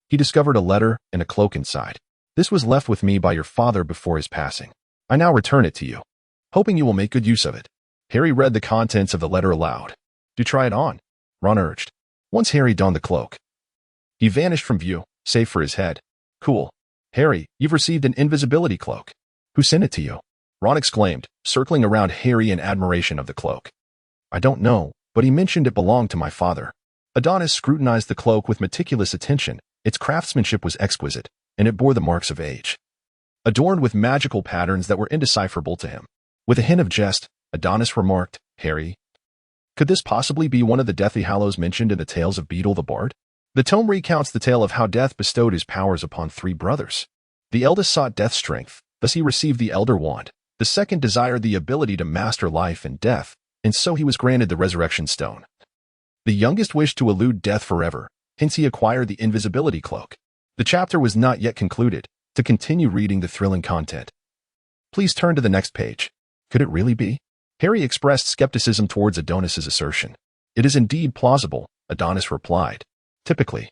he discovered a letter and a cloak inside. This was left with me by your father before his passing. I now return it to you, hoping you will make good use of it. Harry read the contents of the letter aloud. Do try it on, Ron urged. Once Harry donned the cloak, he vanished from view, save for his head. Cool. Harry, you've received an invisibility cloak. Who sent it to you? Ron exclaimed, circling around Harry in admiration of the cloak. I don't know, but he mentioned it belonged to my father. Adonis scrutinized the cloak with meticulous attention. Its craftsmanship was exquisite, and it bore the marks of age, adorned with magical patterns that were indecipherable to him. With a hint of jest, Adonis remarked, Harry, could this possibly be one of the Deathly Hallows mentioned in the tales of Beedle the Bard? The tome recounts the tale of how Death bestowed his powers upon 3 brothers. The eldest sought Death's strength, thus he received the Elder Wand. The second desired the ability to master life and death, and so he was granted the Resurrection Stone. The youngest wished to elude death forever, hence he acquired the invisibility cloak. The chapter was not yet concluded. To continue reading the thrilling content, please turn to the next page. Could it really be? Harry expressed skepticism towards Adonis's assertion. It is indeed plausible, Adonis replied. Typically,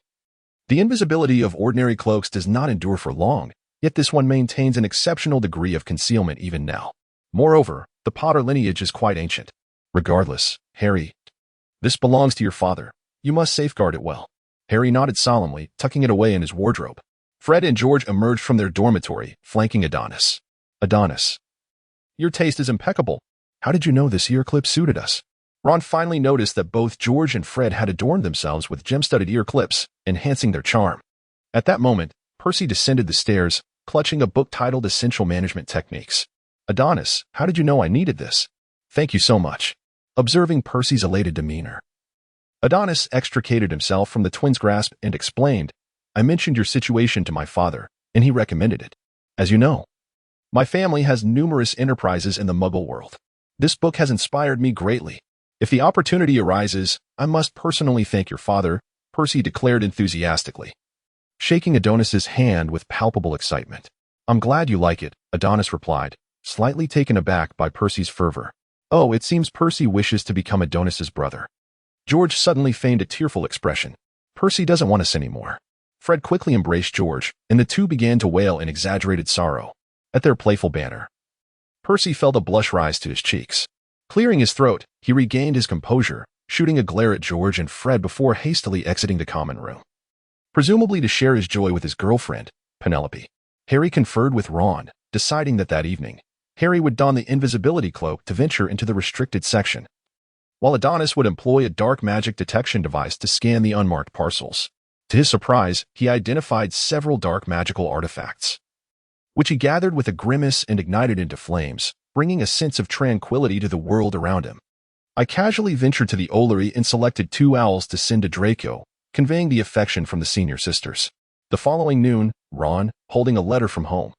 the invisibility of ordinary cloaks does not endure for long, yet this one maintains an exceptional degree of concealment even now. Moreover, the Potter lineage is quite ancient. Regardless, Harry, this belongs to your father. You must safeguard it well. Harry nodded solemnly, tucking it away in his wardrobe. Fred and George emerged from their dormitory, flanking Adonis. Adonis, your taste is impeccable. How did you know this ear clip suited us? Ron finally noticed that both George and Fred had adorned themselves with gem-studded ear clips, enhancing their charm. At that moment, Percy descended the stairs, clutching a book titled Essential Management Techniques. Adonis, how did you know I needed this? Thank you so much. Observing Percy's elated demeanor, Adonis extricated himself from the twins' grasp and explained, I mentioned your situation to my father, and he recommended it. As you know, my family has numerous enterprises in the Muggle world. This book has inspired me greatly. If the opportunity arises, I must personally thank your father, Percy declared enthusiastically, shaking Adonis's hand with palpable excitement. I'm glad you like it, Adonis replied, slightly taken aback by Percy's fervor. Oh, it seems Percy wishes to become Adonis's brother. George suddenly feigned a tearful expression. Percy doesn't want us anymore. Fred quickly embraced George, and the two began to wail in exaggerated sorrow at their playful banter. Percy felt a blush rise to his cheeks. Clearing his throat, he regained his composure, shooting a glare at George and Fred before hastily exiting the common room. Presumably to share his joy with his girlfriend, Penelope, Harry conferred with Ron, deciding that evening, Harry would don the invisibility cloak to venture into the restricted section, while Adonis would employ a dark magic detection device to scan the unmarked parcels. To his surprise, he identified several dark magical artifacts, which he gathered with a grimace and ignited into flames, bringing a sense of tranquility to the world around him. I casually ventured to the Ollery and selected 2 owls to send to Draco, conveying the affection from the senior sisters. The following noon, Ron, holding a letter from home,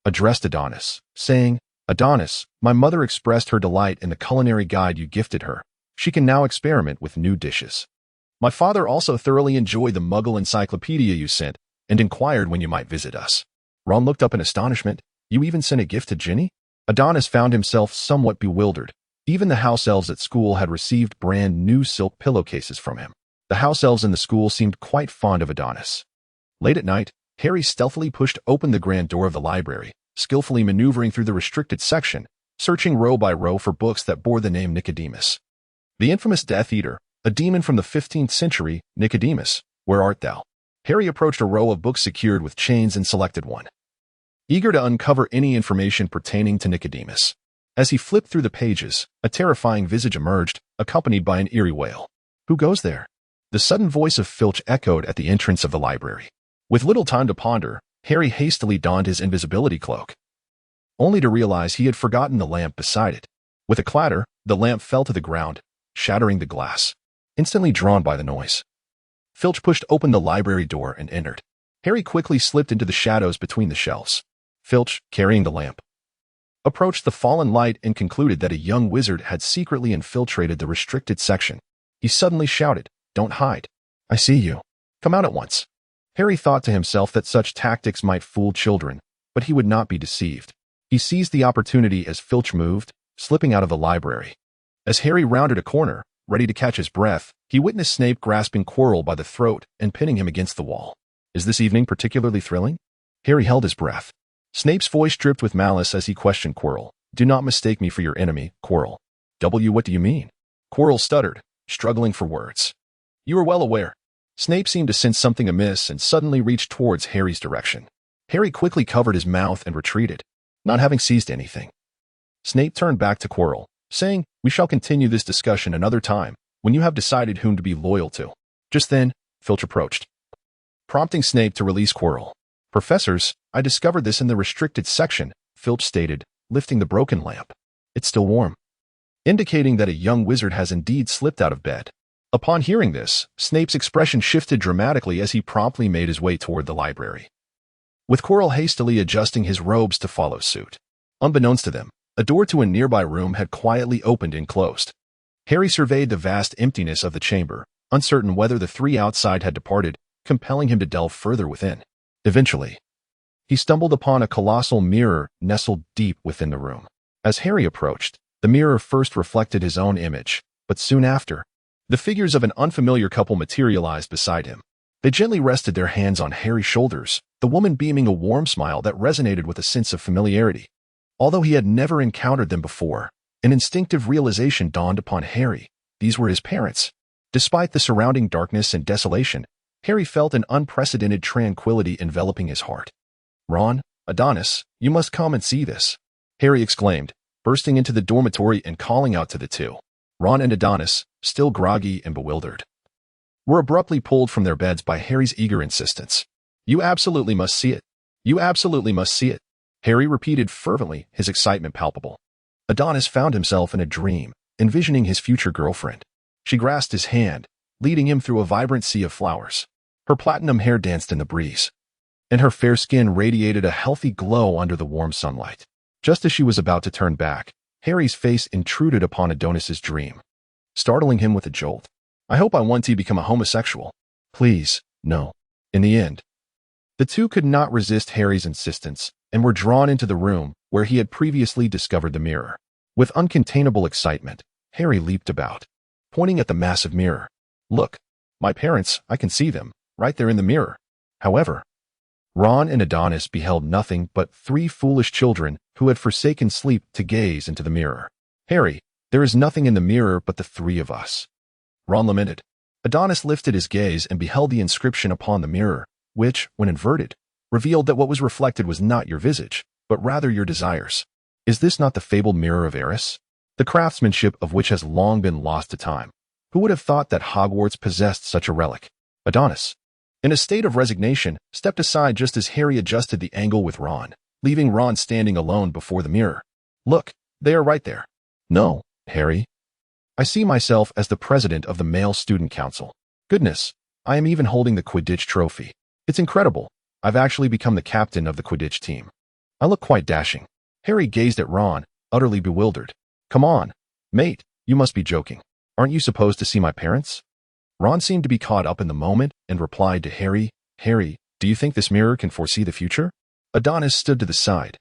addressed Adonis, saying, Adonis, my mother expressed her delight in the culinary guide you gifted her. She can now experiment with new dishes. My father also thoroughly enjoyed the Muggle encyclopedia you sent and inquired when you might visit us. Ron looked up in astonishment. You even sent a gift to Ginny? Adonis found himself somewhat bewildered. Even the house elves at school had received brand new silk pillowcases from him. The house elves in the school seemed quite fond of Adonis. Late at night, Harry stealthily pushed open the grand door of the library, skillfully maneuvering through the restricted section, searching row by row for books that bore the name Nicodemus. The infamous Death Eater, a demon from the 15th century, Nicodemus, where art thou? Harry approached a row of books secured with chains and selected one. eager to uncover any information pertaining to Nicodemus. As he flipped through the pages, a terrifying visage emerged, accompanied by an eerie wail. "Who goes there?" The sudden voice of Filch echoed at the entrance of the library. With little time to ponder, Harry hastily donned his invisibility cloak, only to realize he had forgotten the lamp beside it. With a clatter, the lamp fell to the ground, shattering the glass, instantly drawn by the noise. Filch pushed open the library door and entered. Harry quickly slipped into the shadows between the shelves. Filch, carrying the lamp, approached the fallen light and concluded that a young wizard had secretly infiltrated the restricted section. He suddenly shouted, "Don't hide. I see you. Come out at once." Harry thought to himself that such tactics might fool children, but he would not be deceived. He seized the opportunity as Filch moved, slipping out of the library. As Harry rounded a corner, ready to catch his breath, he witnessed Snape grasping Quirrell by the throat and pinning him against the wall. Is this evening particularly thrilling? Harry held his breath. Snape's voice dripped with malice as he questioned Quirrell. "Do not mistake me for your enemy, Quirrell." What do you mean?" Quirrell stuttered, struggling for words. "You are well aware." Snape seemed to sense something amiss and suddenly reached towards Harry's direction. Harry quickly covered his mouth and retreated, not having seized anything. Snape turned back to Quirrell, saying, "We shall continue this discussion another time, when you have decided whom to be loyal to." Just then, Filch approached, prompting Snape to release Quirrell. "Professors, I discovered this in the restricted section," Filch stated, lifting the broken lamp. "It's still warm," indicating that a young wizard has indeed slipped out of bed. Upon hearing this, Snape's expression shifted dramatically as he promptly made his way toward the library, with Quirrell hastily adjusting his robes to follow suit. Unbeknownst to them, a door to a nearby room had quietly opened and closed. Harry surveyed the vast emptiness of the chamber, uncertain whether the three outside had departed, compelling him to delve further within. Eventually, he stumbled upon a colossal mirror nestled deep within the room. As Harry approached, the mirror first reflected his own image, but soon after, the figures of an unfamiliar couple materialized beside him. They gently rested their hands on Harry's shoulders, the woman beaming a warm smile that resonated with a sense of familiarity. Although he had never encountered them before, an instinctive realization dawned upon Harry. These were his parents. Despite the surrounding darkness and desolation, Harry felt an unprecedented tranquility enveloping his heart. "Ron, Adonis, you must come and see this," Harry exclaimed, bursting into the dormitory and calling out to the two. Ron and Adonis, still groggy and bewildered, were abruptly pulled from their beds by Harry's eager insistence. "You absolutely must see it. You absolutely must see it," Harry repeated fervently, his excitement palpable. Adonis found himself in a dream, envisioning his future girlfriend. She grasped his hand, leading him through a vibrant sea of flowers. Her platinum hair danced in the breeze, and her fair skin radiated a healthy glow under the warm sunlight. Just as she was about to turn back, Harry's face intruded upon Adonis's dream, startling him with a jolt. "I hope I want to become a homosexual." "Please, no." In the end, the two could not resist Harry's insistence and were drawn into the room where he had previously discovered the mirror. With uncontainable excitement, Harry leaped about, pointing at the massive mirror. "Look, my parents, I can see them, right there in the mirror." However, Ron and Adonis beheld nothing but three foolish children who had forsaken sleep to gaze into the mirror. "Harry, there is nothing in the mirror but the three of us," Ron lamented. Adonis lifted his gaze and beheld the inscription upon the mirror, which, when inverted, revealed that what was reflected was not your visage, but rather your desires. Is this not the fabled mirror of Eris, the craftsmanship of which has long been lost to time? Who would have thought that Hogwarts possessed such a relic? Adonis, in a state of resignation, stepped aside just as Harry adjusted the angle with Ron, leaving Ron standing alone before the mirror. "Look, they are right there." "No, Harry. I see myself as the president of the Male Student Council. Goodness, I am even holding the Quidditch trophy. It's incredible. I've actually become the captain of the Quidditch team. I look quite dashing." Harry gazed at Ron, utterly bewildered. "Come on, mate, you must be joking. Aren't you supposed to see my parents?" Ron seemed to be caught up in the moment and replied to Harry, "Harry, do you think this mirror can foresee the future?" Adonis stood to the side,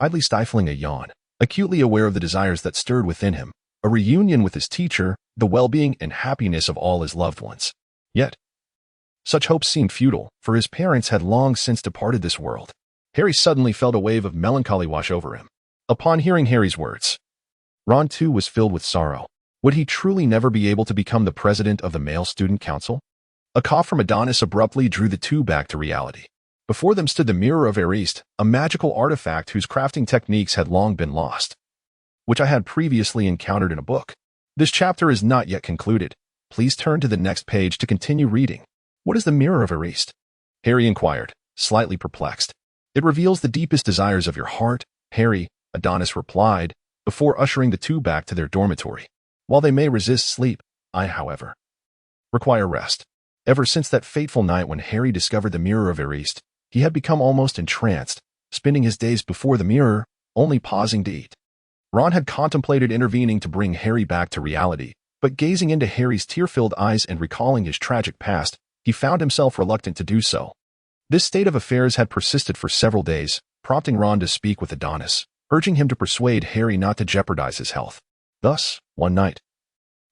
idly stifling a yawn, acutely aware of the desires that stirred within him, a reunion with his teacher, the well-being and happiness of all his loved ones. Yet, such hopes seemed futile, for his parents had long since departed this world. Harry suddenly felt a wave of melancholy wash over him. Upon hearing Harry's words, Ron too was filled with sorrow. Would he truly never be able to become the president of the Male Student Council? A cough from Adonis abruptly drew the two back to reality. Before them stood the Mirror of Ariste, a magical artifact whose crafting techniques had long been lost, which I had previously encountered in a book. This chapter is not yet concluded. Please turn to the next page to continue reading. What is the Mirror of Ariste? Harry inquired, slightly perplexed. It reveals the deepest desires of your heart, Harry, Adonis replied, before ushering the two back to their dormitory. While they may resist sleep, I, however, require rest. Ever since that fateful night when Harry discovered the Mirror of Ariste, he had become almost entranced, spending his days before the mirror, only pausing to eat. Ron had contemplated intervening to bring Harry back to reality, but gazing into Harry's tear-filled eyes and recalling his tragic past, he found himself reluctant to do so. This state of affairs had persisted for several days, prompting Ron to speak with Adonis, urging him to persuade Harry not to jeopardize his health. Thus, one night,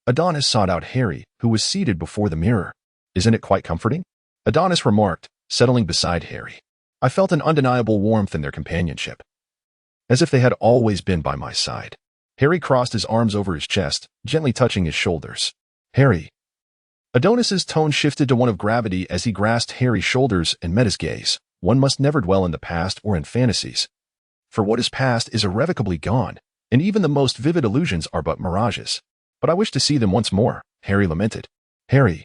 Adonis sought out Harry, who was seated before the mirror. "Isn't it quite comforting?" Adonis remarked, settling beside Harry. I felt an undeniable warmth in their companionship, as if they had always been by my side. Harry crossed his arms over his chest, gently touching his shoulders. "Harry." Adonis's tone shifted to one of gravity as he grasped Harry's shoulders and met his gaze. One must never dwell in the past or in fantasies, for what is past is irrevocably gone, and even the most vivid illusions are but mirages. "But I wish to see them once more," Harry lamented. "Harry,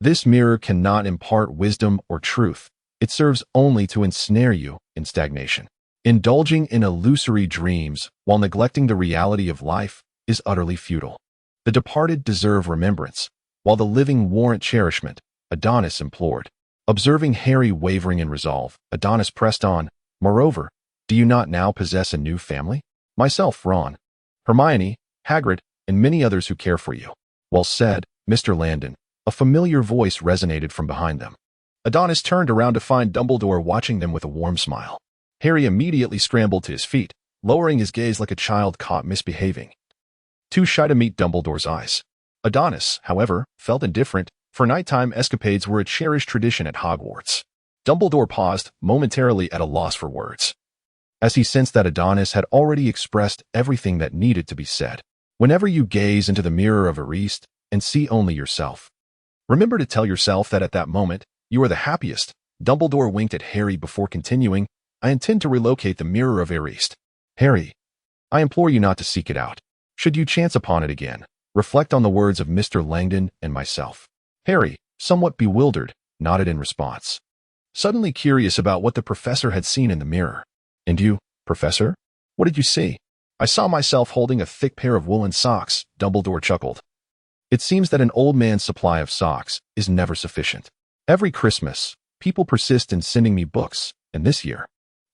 this mirror cannot impart wisdom or truth. It serves only to ensnare you in stagnation. Indulging in illusory dreams while neglecting the reality of life is utterly futile. The departed deserve remembrance, while the living warrant cherishment," Adonis implored. Observing Harry wavering in resolve, Adonis pressed on, "Moreover, do you not now possess a new family? Myself, Ron, Hermione, Hagrid, and many others who care for you." "Well said, Mr. Landon." A familiar voice resonated from behind them. Adonis turned around to find Dumbledore watching them with a warm smile. Harry immediately scrambled to his feet, lowering his gaze like a child caught misbehaving, too shy to meet Dumbledore's eyes. Adonis, however, felt indifferent, for nighttime escapades were a cherished tradition at Hogwarts. Dumbledore paused, momentarily at a loss for words, as he sensed that Adonis had already expressed everything that needed to be said. "Whenever you gaze into the Mirror of Ariste and see only yourself, remember to tell yourself that at that moment, you are the happiest." Dumbledore winked at Harry before continuing, "I intend to relocate the Mirror of Ariste. Harry, I implore you not to seek it out. Should you chance upon it again, reflect on the words of Mr. Langdon and myself." Harry, somewhat bewildered, nodded in response, suddenly curious about what the professor had seen in the mirror. "And you, Professor? What did you see?" "I saw myself holding a thick pair of woolen socks," Dumbledore chuckled. "It seems that an old man's supply of socks is never sufficient. Every Christmas, people persist in sending me books, and this year,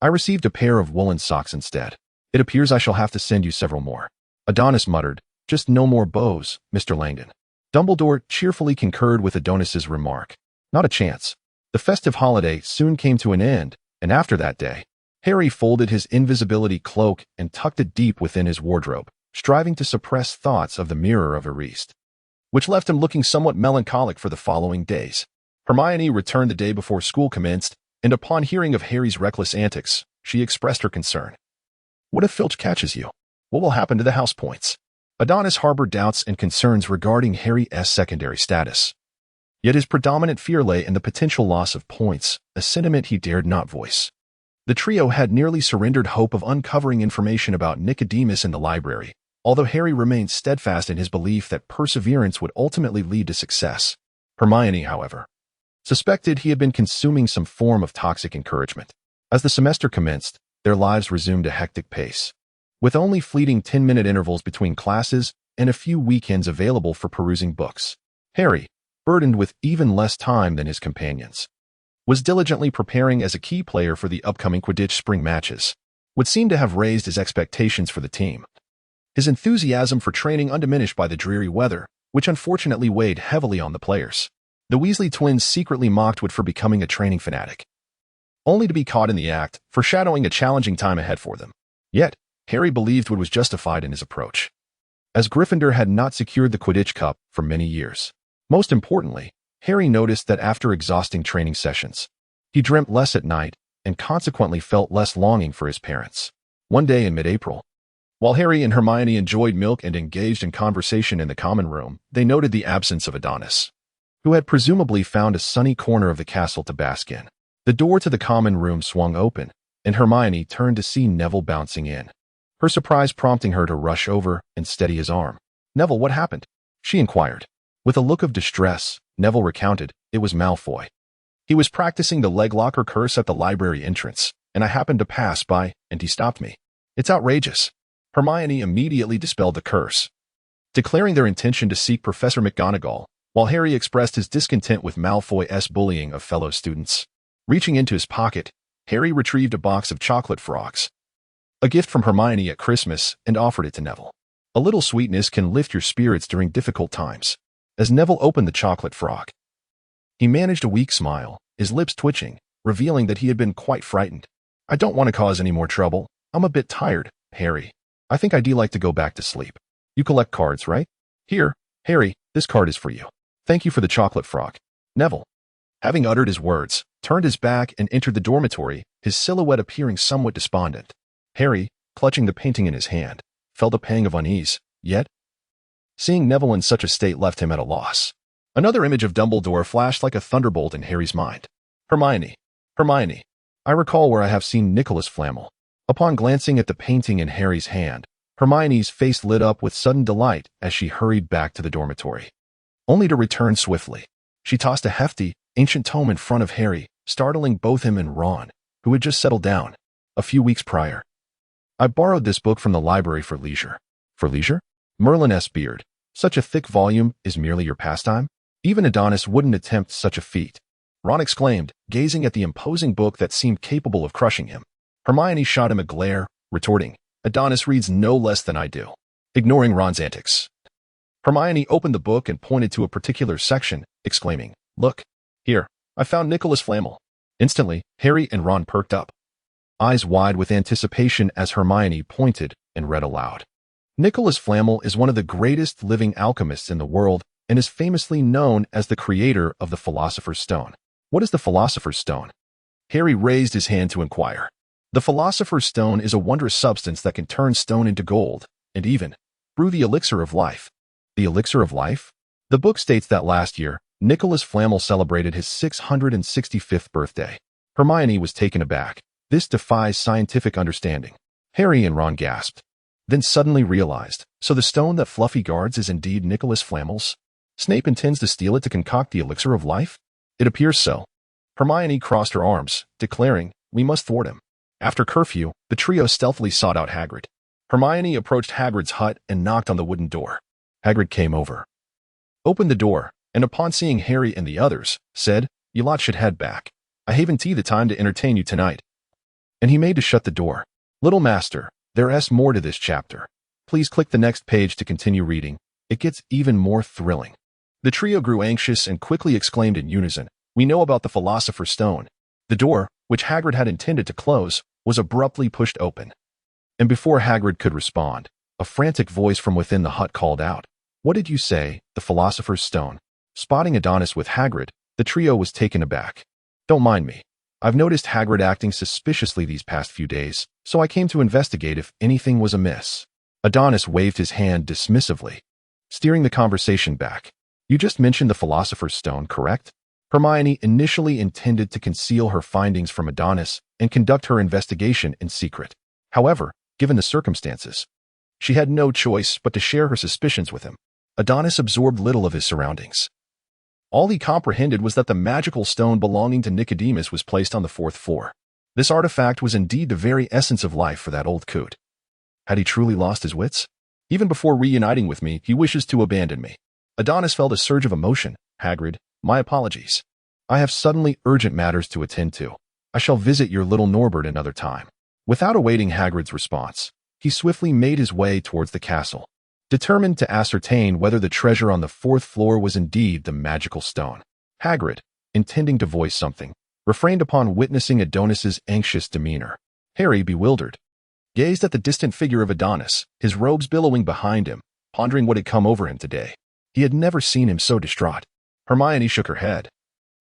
I received a pair of woolen socks instead. It appears I shall have to send you several more." Adonis muttered, "Just no more bows, Mr. Langdon." Dumbledore cheerfully concurred with Adonis's remark. Not a chance. The festive holiday soon came to an end, and after that day, Harry folded his invisibility cloak and tucked it deep within his wardrobe, striving to suppress thoughts of the Mirror of Ariste, which left him looking somewhat melancholic for the following days. Hermione returned the day before school commenced, and upon hearing of Harry's reckless antics, she expressed her concern. "What if Filch catches you? What will happen to the house points?" Adonis harbored doubts and concerns regarding Harry's secondary status. Yet his predominant fear lay in the potential loss of points, a sentiment he dared not voice. The trio had nearly surrendered hope of uncovering information about Nicodemus in the library, although Harry remained steadfast in his belief that perseverance would ultimately lead to success. Hermione, however, suspected he had been consuming some form of toxic encouragement. As the semester commenced, their lives resumed a hectic pace, with only fleeting 10-minute intervals between classes and a few weekends available for perusing books. Harry, burdened with even less time than his companions, was diligently preparing as a key player for the upcoming Quidditch spring matches, would seem to have raised his expectations for the team. His enthusiasm for training undiminished by the dreary weather, which unfortunately weighed heavily on the players. The Weasley twins secretly mocked Wood for becoming a training fanatic, only to be caught in the act, foreshadowing a challenging time ahead for them. Yet, Harry believed Wood was justified in his approach, as Gryffindor had not secured the Quidditch Cup for many years. Most importantly, Harry noticed that after exhausting training sessions, he dreamt less at night and consequently felt less longing for his parents. One day in mid-April, while Harry and Hermione enjoyed milk and engaged in conversation in the common room, they noted the absence of Adonis, who had presumably found a sunny corner of the castle to bask in. The door to the common room swung open, and Hermione turned to see Neville bouncing in, her surprise prompting her to rush over and steady his arm. "Neville, what happened?" she inquired. With a look of distress, Neville recounted, "It was Malfoy. He was practicing the leg locker curse at the library entrance, and I happened to pass by, and he stopped me. It's outrageous." Hermione immediately dispelled the curse, declaring their intention to seek Professor McGonagall, while Harry expressed his discontent with Malfoy's bullying of fellow students. Reaching into his pocket, Harry retrieved a box of chocolate frogs, a gift from Hermione at Christmas, and offered it to Neville. A little sweetness can lift your spirits during difficult times. As Neville opened the chocolate frog, he managed a weak smile, his lips twitching, revealing that he had been quite frightened. "I don't want to cause any more trouble. I'm a bit tired, Harry. I think I'd like to go back to sleep. You collect cards, right? Here, Harry, this card is for you. Thank you for the chocolate frog." Neville, having uttered his words, turned his back and entered the dormitory, his silhouette appearing somewhat despondent. Harry, clutching the painting in his hand, felt a pang of unease, yet seeing Neville in such a state left him at a loss. Another image of Dumbledore flashed like a thunderbolt in Harry's mind. Hermione, I recall where I have seen Nicholas Flamel." Upon glancing at the painting in Harry's hand, Hermione's face lit up with sudden delight as she hurried back to the dormitory, only to return swiftly. She tossed a hefty, ancient tome in front of Harry, startling both him and Ron, who had just settled down a few weeks prior. "I borrowed this book from the library for leisure." "For leisure?" Merlin's beard. "Such a thick volume is merely your pastime? Even Adonis wouldn't attempt such a feat," Ron exclaimed, gazing at the imposing book that seemed capable of crushing him. Hermione shot him a glare, retorting, "Adonis reads no less than I do." Ignoring Ron's antics, Hermione opened the book and pointed to a particular section, exclaiming, "Look, here, I found Nicholas Flamel." Instantly, Harry and Ron perked up, eyes wide with anticipation as Hermione pointed and read aloud. "Nicholas Flamel is one of the greatest living alchemists in the world and is famously known as the creator of the Philosopher's Stone." "What is the Philosopher's Stone?" Harry raised his hand to inquire. "The Philosopher's Stone is a wondrous substance that can turn stone into gold, and even brew the elixir of life." "The elixir of life?" The book states that last year, Nicholas Flamel celebrated his 665th birthday. Hermione was taken aback. "This defies scientific understanding." Harry and Ron gasped, then suddenly realized, so the stone that Fluffy guards is indeed Nicholas Flamel's? Snape intends to steal it to concoct the elixir of life? It appears so. Hermione crossed her arms, declaring, "We must thwart him." After curfew, the trio stealthily sought out Hagrid. Hermione approached Hagrid's hut and knocked on the wooden door. Hagrid came over, opened the door, and upon seeing Harry and the others, said, "You lot should head back. I haven't the time to entertain you tonight." And he made to shut the door. "Little Master, there's more to this chapter. Please click the next page to continue reading. It gets even more thrilling." The trio grew anxious and quickly exclaimed in unison, "We know about the Philosopher's Stone." The door, which Hagrid had intended to close, was abruptly pushed open. And before Hagrid could respond, a frantic voice from within the hut called out, "What did you say, the Philosopher's Stone?" Spotting Adonis with Hagrid, the trio was taken aback. "Don't mind me. I've noticed Hagrid acting suspiciously these past few days, so I came to investigate if anything was amiss." Adonis waved his hand dismissively, steering the conversation back. "You just mentioned the Philosopher's Stone, correct?" Hermione initially intended to conceal her findings from Adonis and conduct her investigation in secret. However, given the circumstances, she had no choice but to share her suspicions with him. Adonis absorbed little of his surroundings. All he comprehended was that the magical stone belonging to Nicodemus was placed on the 4th floor. This artifact was indeed the very essence of life for that old coot. Had he truly lost his wits? "Even before reuniting with me, he wishes to abandon me." Adonis felt a surge of emotion. "Hagrid, my apologies. I have suddenly urgent matters to attend to. I shall visit your little Norbert another time." Without awaiting Hagrid's response, he swiftly made his way towards the castle, determined to ascertain whether the treasure on the 4th floor was indeed the magical stone. Hagrid, intending to voice something, refrained upon witnessing Adonis's anxious demeanor. Harry, bewildered, gazed at the distant figure of Adonis, his robes billowing behind him, pondering what had come over him today. He had never seen him so distraught. Hermione shook her head,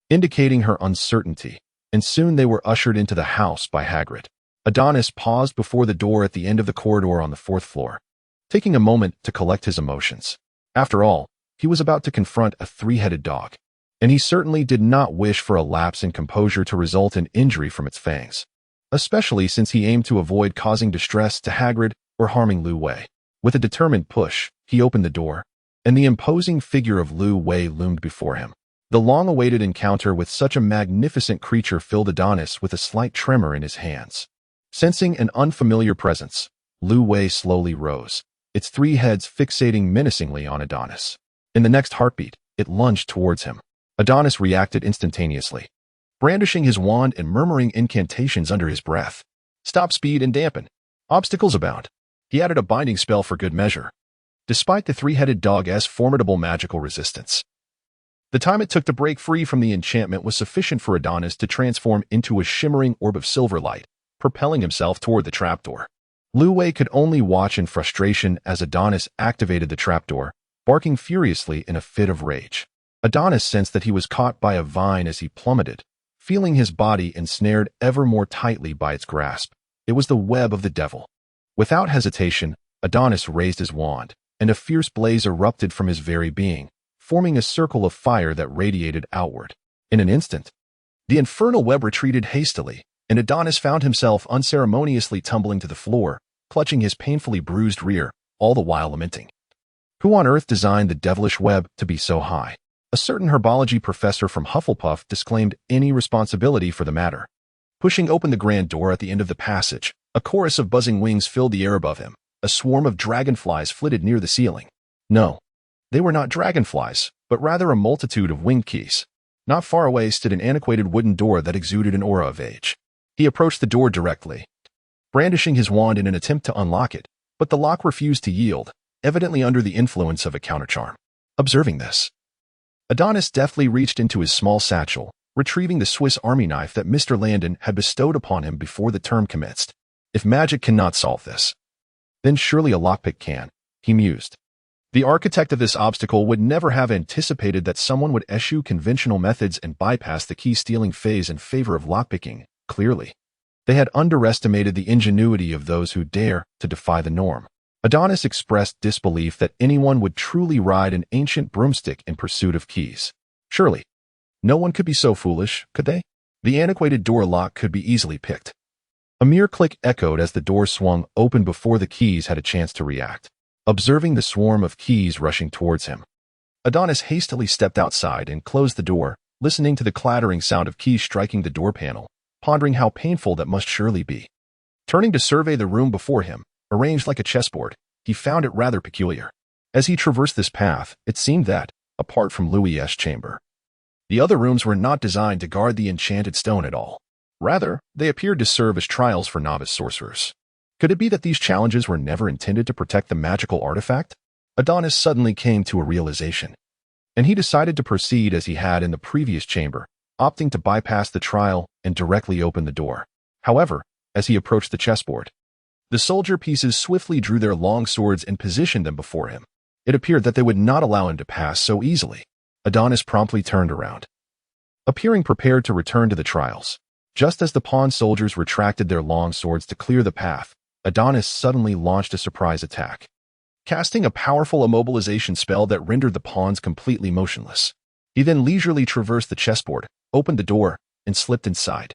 indicating her uncertainty, and soon they were ushered into the house by Hagrid. Adonis paused before the door at the end of the corridor on the 4th floor, taking a moment to collect his emotions. After all, he was about to confront a three-headed dog. and he certainly did not wish for a lapse in composure to result in injury from its fangs, especially since he aimed to avoid causing distress to Hagrid or harming Lu Wei. With a determined push, he opened the door, and the imposing figure of Lu Wei loomed before him. The long-awaited encounter with such a magnificent creature filled Adonis with a slight tremor in his hands. Sensing an unfamiliar presence, Lu Wei slowly rose, its three heads fixating menacingly on Adonis. In the next heartbeat, it lunged towards him. Adonis reacted instantaneously, brandishing his wand and murmuring incantations under his breath. Stop, speed, and dampen. Obstacles abound. He added a binding spell for good measure, despite the three-headed dog's formidable magical resistance. The time it took to break free from the enchantment was sufficient for Adonis to transform into a shimmering orb of silver light, propelling himself toward the trapdoor. Lu Wei could only watch in frustration as Adonis activated the trapdoor, barking furiously in a fit of rage. Adonis sensed that he was caught by a vine as he plummeted, feeling his body ensnared ever more tightly by its grasp. It was the web of the devil. Without hesitation, Adonis raised his wand, and a fierce blaze erupted from his very being, forming a circle of fire that radiated outward. In an instant, the infernal web retreated hastily, and Adonis found himself unceremoniously tumbling to the floor, clutching his painfully bruised rear, all the while lamenting. Who on earth designed the devilish web to be so high? A certain herbology professor from Hufflepuff disclaimed any responsibility for the matter. Pushing open the grand door at the end of the passage, a chorus of buzzing wings filled the air above him. A swarm of dragonflies flitted near the ceiling. No, they were not dragonflies, but rather a multitude of winged keys. Not far away stood an antiquated wooden door that exuded an aura of age. He approached the door directly, brandishing his wand in an attempt to unlock it, but the lock refused to yield, evidently under the influence of a countercharm. Observing this, Adonis deftly reached into his small satchel, retrieving the Swiss Army knife that Mr. Landon had bestowed upon him before the term commenced. If magic cannot solve this, then surely a lockpick can, he mused. The architect of this obstacle would never have anticipated that someone would eschew conventional methods and bypass the key-stealing phase in favor of lockpicking. Clearly, they had underestimated the ingenuity of those who dare to defy the norm. Adonis expressed disbelief that anyone would truly ride an ancient broomstick in pursuit of keys. Surely, no one could be so foolish, could they? The antiquated door lock could be easily picked. A mere click echoed as the door swung open before the keys had a chance to react. Observing the swarm of keys rushing towards him, Adonis hastily stepped outside and closed the door, listening to the clattering sound of keys striking the door panel, pondering how painful that must surely be. Turning to survey the room before him, arranged like a chessboard, he found it rather peculiar. As he traversed this path, it seemed that, apart from Louis's chamber, the other rooms were not designed to guard the enchanted stone at all. Rather, they appeared to serve as trials for novice sorcerers. Could it be that these challenges were never intended to protect the magical artifact? Adonis suddenly came to a realization, and he decided to proceed as he had in the previous chamber, opting to bypass the trial and directly open the door. However, as he approached the chessboard, the soldier pieces swiftly drew their long swords and positioned them before him. It appeared that they would not allow him to pass so easily. Adonis promptly turned around, appearing prepared to return to the trials. Just as the pawn soldiers retracted their long swords to clear the path, Adonis suddenly launched a surprise attack, casting a powerful immobilization spell that rendered the pawns completely motionless. He then leisurely traversed the chessboard, opened the door, and slipped inside.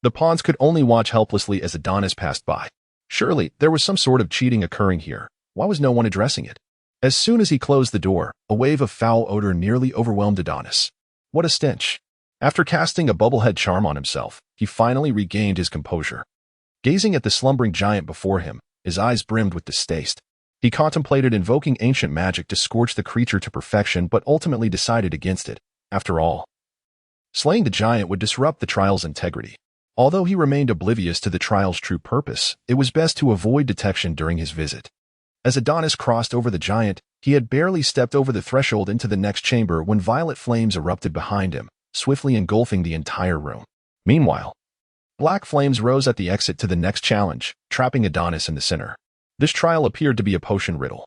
The pawns could only watch helplessly as Adonis passed by. Surely, there was some sort of cheating occurring here. Why was no one addressing it? As soon as he closed the door, a wave of foul odor nearly overwhelmed Adonis. What a stench! After casting a bubblehead charm on himself, he finally regained his composure. Gazing at the slumbering giant before him, his eyes brimmed with distaste. He contemplated invoking ancient magic to scorch the creature to perfection but ultimately decided against it. After all, slaying the giant would disrupt the trial's integrity. Although he remained oblivious to the trial's true purpose, it was best to avoid detection during his visit. As Adonis crossed over the giant, he had barely stepped over the threshold into the next chamber when violet flames erupted behind him, swiftly engulfing the entire room. Meanwhile, black flames rose at the exit to the next challenge, trapping Adonis in the center. This trial appeared to be a potion riddle,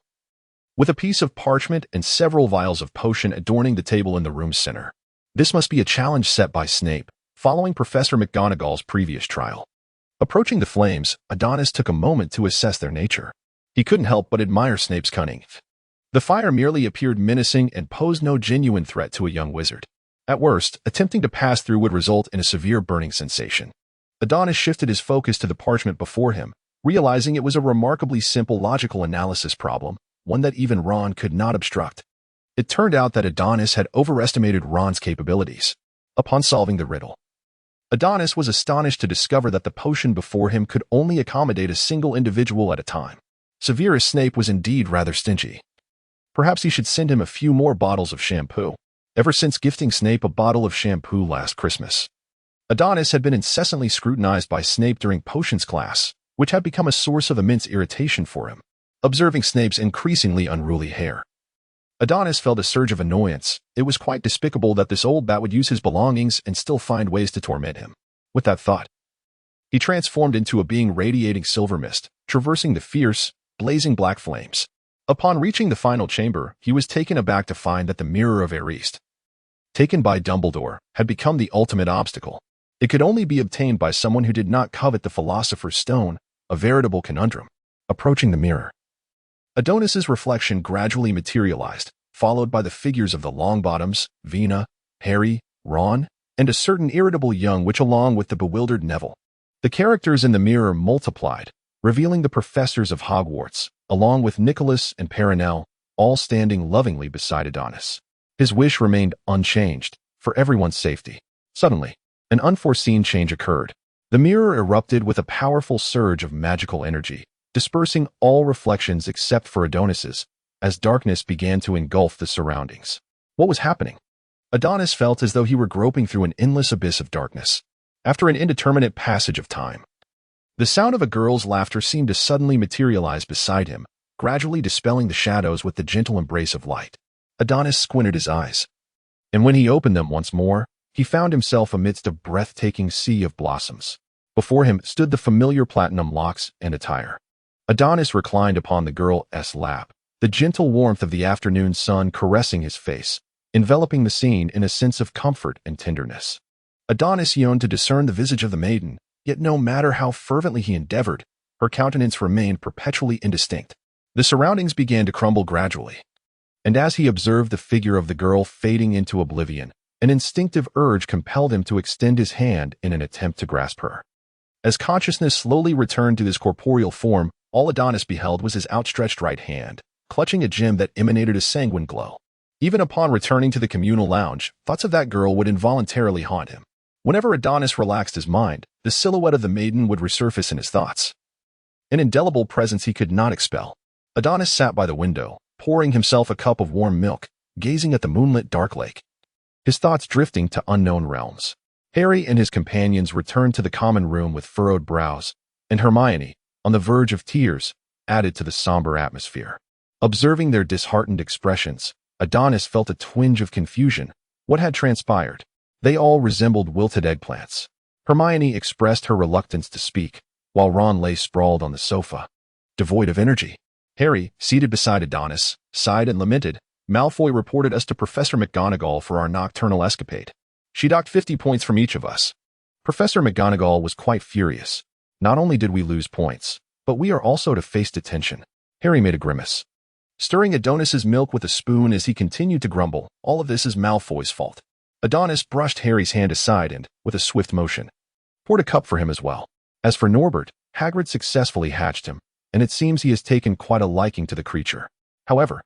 with a piece of parchment and several vials of potion adorning the table in the room's center. This must be a challenge set by Snape, following Professor McGonagall's previous trial. Approaching the flames, Adonis took a moment to assess their nature. He couldn't help but admire Snape's cunning. The fire merely appeared menacing and posed no genuine threat to a young wizard. At worst, attempting to pass through would result in a severe burning sensation. Adonis shifted his focus to the parchment before him, realizing it was a remarkably simple logical analysis problem, one that even Ron could not obstruct. It turned out that Adonis had overestimated Ron's capabilities. Upon solving the riddle, Adonis was astonished to discover that the potion before him could only accommodate a single individual at a time. Severus Snape was indeed rather stingy. Perhaps he should send him a few more bottles of shampoo. Ever since gifting Snape a bottle of shampoo last Christmas, Adonis had been incessantly scrutinized by Snape during potions class, which had become a source of immense irritation for him. Observing Snape's increasingly unruly hair, Adonis felt a surge of annoyance. It was quite despicable that this old bat would use his belongings and still find ways to torment him. With that thought, he transformed into a being radiating silver mist, traversing the fierce, blazing black flames. Upon reaching the final chamber, he was taken aback to find that the Mirror of Erist, taken by Dumbledore, had become the ultimate obstacle. It could only be obtained by someone who did not covet the Philosopher's Stone, a veritable conundrum. Approaching the mirror, Adonis's reflection gradually materialized, followed by the figures of the Longbottoms, Vina, Harry, Ron, and a certain irritable young witch along with the bewildered Neville. The characters in the mirror multiplied, revealing the professors of Hogwarts, along with Nicholas and Perenelle, all standing lovingly beside Adonis. His wish remained unchanged, for everyone's safety. Suddenly, an unforeseen change occurred. The mirror erupted with a powerful surge of magical energy, dispersing all reflections except for Adonis's, as darkness began to engulf the surroundings. What was happening? Adonis felt as though he were groping through an endless abyss of darkness. After an indeterminate passage of time, the sound of a girl's laughter seemed to suddenly materialize beside him, gradually dispelling the shadows with the gentle embrace of light. Adonis squinted his eyes, and when he opened them once more, he found himself amidst a breathtaking sea of blossoms. Before him stood the familiar platinum locks and attire. Adonis reclined upon the girl's lap, the gentle warmth of the afternoon sun caressing his face, enveloping the scene in a sense of comfort and tenderness. Adonis yearned to discern the visage of the maiden, yet no matter how fervently he endeavored, her countenance remained perpetually indistinct. The surroundings began to crumble gradually, and as he observed the figure of the girl fading into oblivion, an instinctive urge compelled him to extend his hand in an attempt to grasp her. As consciousness slowly returned to his corporeal form, all Adonis beheld was his outstretched right hand, clutching a gem that emanated a sanguine glow. Even upon returning to the communal lounge, thoughts of that girl would involuntarily haunt him. Whenever Adonis relaxed his mind, the silhouette of the maiden would resurface in his thoughts. An indelible presence he could not expel. Adonis sat by the window, pouring himself a cup of warm milk, gazing at the moonlit dark lake, his thoughts drifting to unknown realms. Harry and his companions returned to the common room with furrowed brows, and Hermione, on the verge of tears, added to the somber atmosphere. Observing their disheartened expressions, Adonis felt a twinge of confusion. What had transpired? They all resembled wilted eggplants. Hermione expressed her reluctance to speak, while Ron lay sprawled on the sofa, devoid of energy. Harry, seated beside Adonis, sighed and lamented. Malfoy reported us to Professor McGonagall for our nocturnal escapade. She docked 50 points from each of us. Professor McGonagall was quite furious. Not only did we lose points, but we are also to face detention. Harry made a grimace, stirring Adonis's milk with a spoon as he continued to grumble. All of this is Malfoy's fault. Adonis brushed Harry's hand aside and, with a swift motion, poured a cup for him as well. As for Norbert, Hagrid successfully hatched him, and it seems he has taken quite a liking to the creature. However,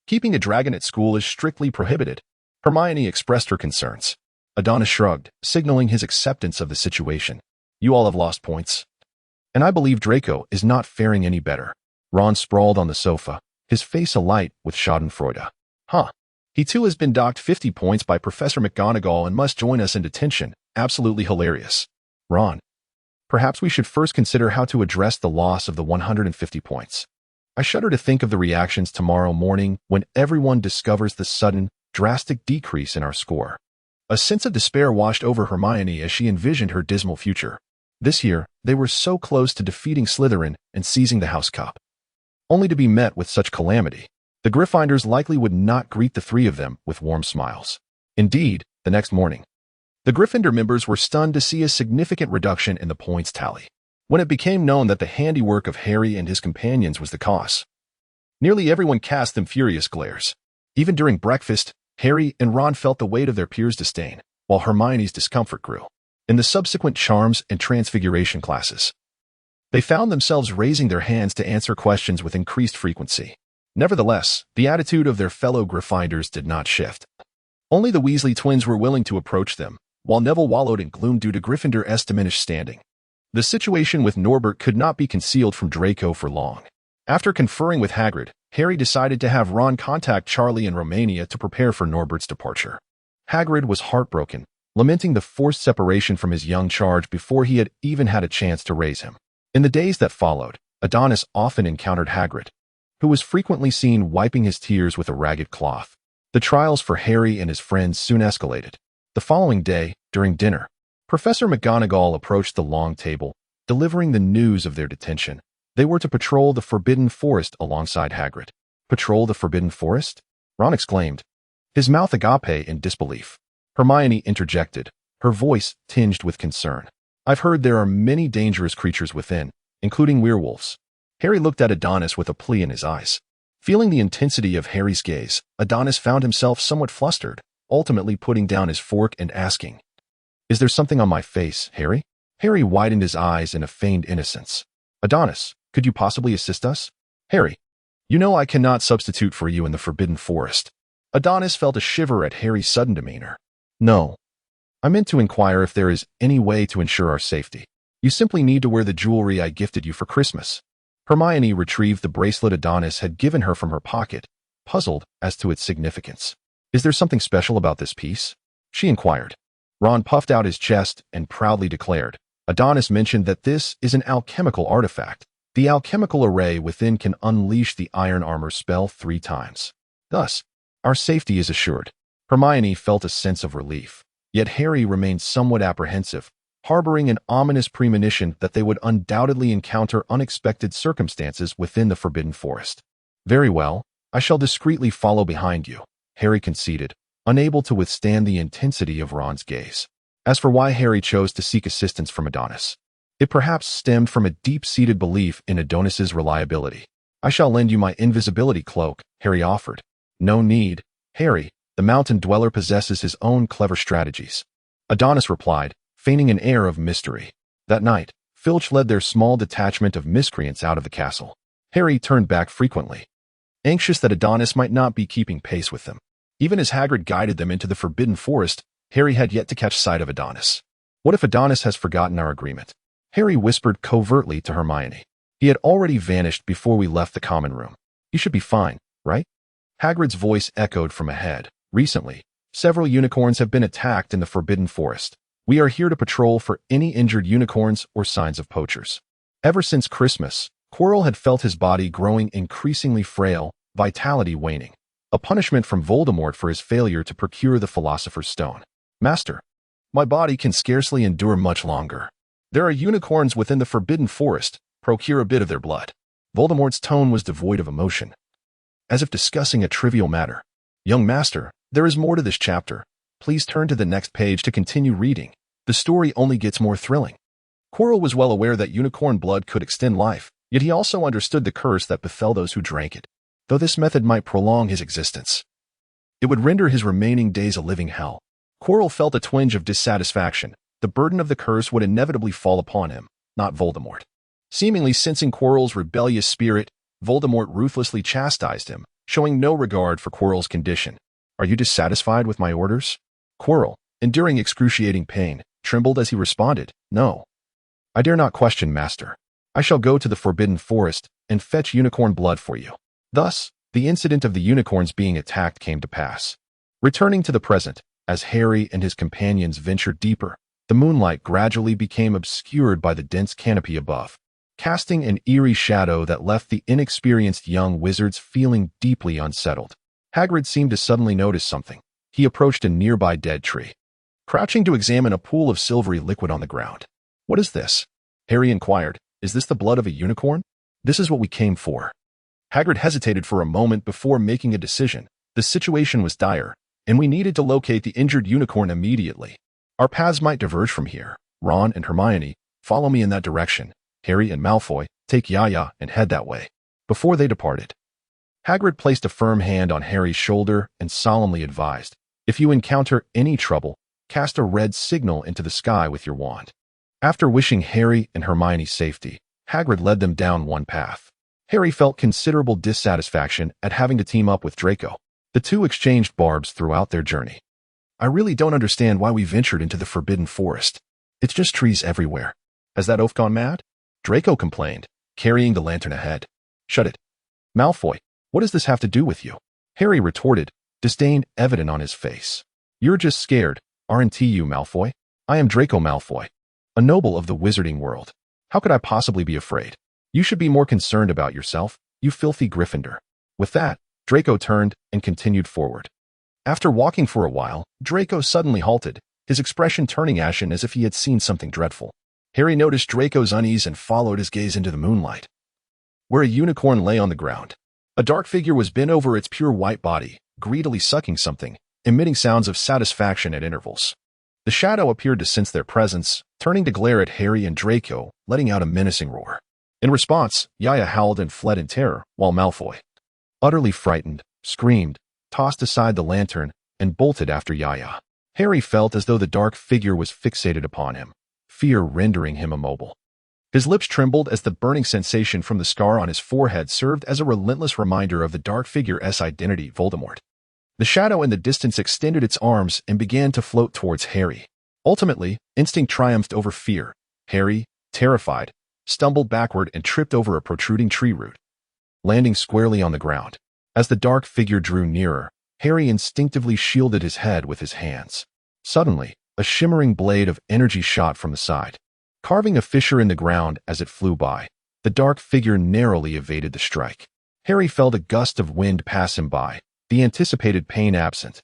keeping a dragon at school is strictly prohibited. Hermione expressed her concerns. Adonis shrugged, signaling his acceptance of the situation. You all have lost points, and I believe Draco is not faring any better. Ron sprawled on the sofa, his face alight with schadenfreude. Huh. He too has been docked 50 points by Professor McGonagall and must join us in detention. Absolutely hilarious. Ron, perhaps we should first consider how to address the loss of the 150 points. I shudder to think of the reactions tomorrow morning when everyone discovers the sudden, drastic decrease in our score. A sense of despair washed over Hermione as she envisioned her dismal future. This year, they were so close to defeating Slytherin and seizing the House Cup, only to be met with such calamity. The Gryffindors likely would not greet the three of them with warm smiles. Indeed, the next morning, the Gryffindor members were stunned to see a significant reduction in the points tally. When it became known that the handiwork of Harry and his companions was the cause, nearly everyone cast them furious glares. Even during breakfast, Harry and Ron felt the weight of their peers' disdain, while Hermione's discomfort grew. In the subsequent Charms and Transfiguration classes, they found themselves raising their hands to answer questions with increased frequency. Nevertheless, the attitude of their fellow Gryffindors did not shift. Only the Weasley twins were willing to approach them, while Neville wallowed in gloom due to Gryffindor's diminished standing. The situation with Norbert could not be concealed from Draco for long. After conferring with Hagrid, Harry decided to have Ron contact Charlie in Romania to prepare for Norbert's departure. Hagrid was heartbroken, lamenting the forced separation from his young charge before he had even had a chance to raise him. In the days that followed, Adonis often encountered Hagrid, who was frequently seen wiping his tears with a ragged cloth. The trials for Harry and his friends soon escalated. The following day, during dinner, Professor McGonagall approached the long table, delivering the news of their detention. They were to patrol the Forbidden Forest alongside Hagrid. Patrol the Forbidden Forest? Ron exclaimed, his mouth agape in disbelief. Hermione interjected, her voice tinged with concern. I've heard there are many dangerous creatures within, including werewolves. Harry looked at Adonis with a plea in his eyes. Feeling the intensity of Harry's gaze, Adonis found himself somewhat flustered, ultimately putting down his fork and asking, is there something on my face, Harry? Harry widened his eyes in a feigned innocence. Adonis, could you possibly assist us? Harry, you know I cannot substitute for you in the Forbidden Forest. Adonis felt a shiver at Harry's sudden demeanor. No. I meant to inquire if there is any way to ensure our safety. You simply need to wear the jewelry I gifted you for Christmas. Hermione retrieved the bracelet Adonis had given her from her pocket, puzzled as to its significance. Is there something special about this piece? She inquired. Ron puffed out his chest and proudly declared, Adonis mentioned that this is an alchemical artifact. The alchemical array within can unleash the iron armor spell 3 times. Thus, our safety is assured. Hermione felt a sense of relief, yet Harry remained somewhat apprehensive, harboring an ominous premonition that they would undoubtedly encounter unexpected circumstances within the Forbidden Forest. Very well, I shall discreetly follow behind you, Harry conceded, unable to withstand the intensity of Ron's gaze. As for why Harry chose to seek assistance from Adonis, it perhaps stemmed from a deep-seated belief in Adonis's reliability. I shall lend you my invisibility cloak, Harry offered. No need, Harry, the mountain dweller possesses his own clever strategies. Adonis replied, feigning an air of mystery. That night, Filch led their small detachment of miscreants out of the castle. Harry turned back frequently, anxious that Adonis might not be keeping pace with them. Even as Hagrid guided them into the Forbidden Forest, Harry had yet to catch sight of Adonis. What if Adonis has forgotten our agreement? Harry whispered covertly to Hermione. He had already vanished before we left the common room. He should be fine, right? Hagrid's voice echoed from ahead. Recently, several unicorns have been attacked in the Forbidden Forest. We are here to patrol for any injured unicorns or signs of poachers. Ever since Christmas, Quirrell had felt his body growing increasingly frail, vitality waning. A punishment from Voldemort for his failure to procure the Philosopher's Stone. Master, my body can scarcely endure much longer. There are unicorns within the Forbidden Forest. Procure a bit of their blood. Voldemort's tone was devoid of emotion, as if discussing a trivial matter. Young master, there is more to this chapter. Please turn to the next page to continue reading. The story only gets more thrilling. Quirrell was well aware that unicorn blood could extend life, yet he also understood the curse that befell those who drank it. Though this method might prolong his existence, it would render his remaining days a living hell. Quirrell felt a twinge of dissatisfaction. The burden of the curse would inevitably fall upon him, not Voldemort. Seemingly sensing Quirrell's rebellious spirit, Voldemort ruthlessly chastised him, showing no regard for Quirrell's condition. Are you dissatisfied with my orders? Quirrell, enduring excruciating pain, trembled as he responded, No. I dare not question, master. I shall go to the Forbidden Forest and fetch unicorn blood for you. Thus, the incident of the unicorns being attacked came to pass. Returning to the present, as Harry and his companions ventured deeper, the moonlight gradually became obscured by the dense canopy above, casting an eerie shadow that left the inexperienced young wizards feeling deeply unsettled. Hagrid seemed to suddenly notice something. He approached a nearby dead tree, crouching to examine a pool of silvery liquid on the ground. What is this? Harry inquired. Is this the blood of a unicorn? This is what we came for. Hagrid hesitated for a moment before making a decision. The situation was dire, and we needed to locate the injured unicorn immediately. Our paths might diverge from here. Ron and Hermione, follow me in that direction. Harry and Malfoy, take Yaya and head that way. Before they departed, Hagrid placed a firm hand on Harry's shoulder and solemnly advised, "If you encounter any trouble, cast a red signal into the sky with your wand." After wishing Harry and Hermione safety, Hagrid led them down one path. Harry felt considerable dissatisfaction at having to team up with Draco. The two exchanged barbs throughout their journey. "I really don't understand why we ventured into the Forbidden Forest. It's just trees everywhere. Has that oaf gone mad?" Draco complained, carrying the lantern ahead. "Shut it. Malfoy, what does this have to do with you?" Harry retorted, disdain evident on his face. "You're just scared, aren't you, Malfoy? I am Draco Malfoy, a noble of the wizarding world. How could I possibly be afraid? You should be more concerned about yourself, you filthy Gryffindor." With that, Draco turned and continued forward. After walking for a while, Draco suddenly halted, his expression turning ashen as if he had seen something dreadful. Harry noticed Draco's unease and followed his gaze into the moonlight, where a unicorn lay on the ground. A dark figure was bent over its pure white body, greedily sucking something, emitting sounds of satisfaction at intervals. The shadow appeared to sense their presence, turning to glare at Harry and Draco, letting out a menacing roar. In response, Yaya howled and fled in terror, while Malfoy, utterly frightened, screamed, tossed aside the lantern, and bolted after Yaya. Harry felt as though the dark figure was fixated upon him, fear rendering him immobile. His lips trembled as the burning sensation from the scar on his forehead served as a relentless reminder of the dark figure's identity, Voldemort. The shadow in the distance extended its arms and began to float towards Harry. Ultimately, instinct triumphed over fear. Harry, terrified, stumbled backward and tripped over a protruding tree root, landing squarely on the ground. As the dark figure drew nearer, Harry instinctively shielded his head with his hands. Suddenly, a shimmering blade of energy shot from the side, carving a fissure in the ground as it flew by. The dark figure narrowly evaded the strike. Harry felt a gust of wind pass him by, the anticipated pain absent.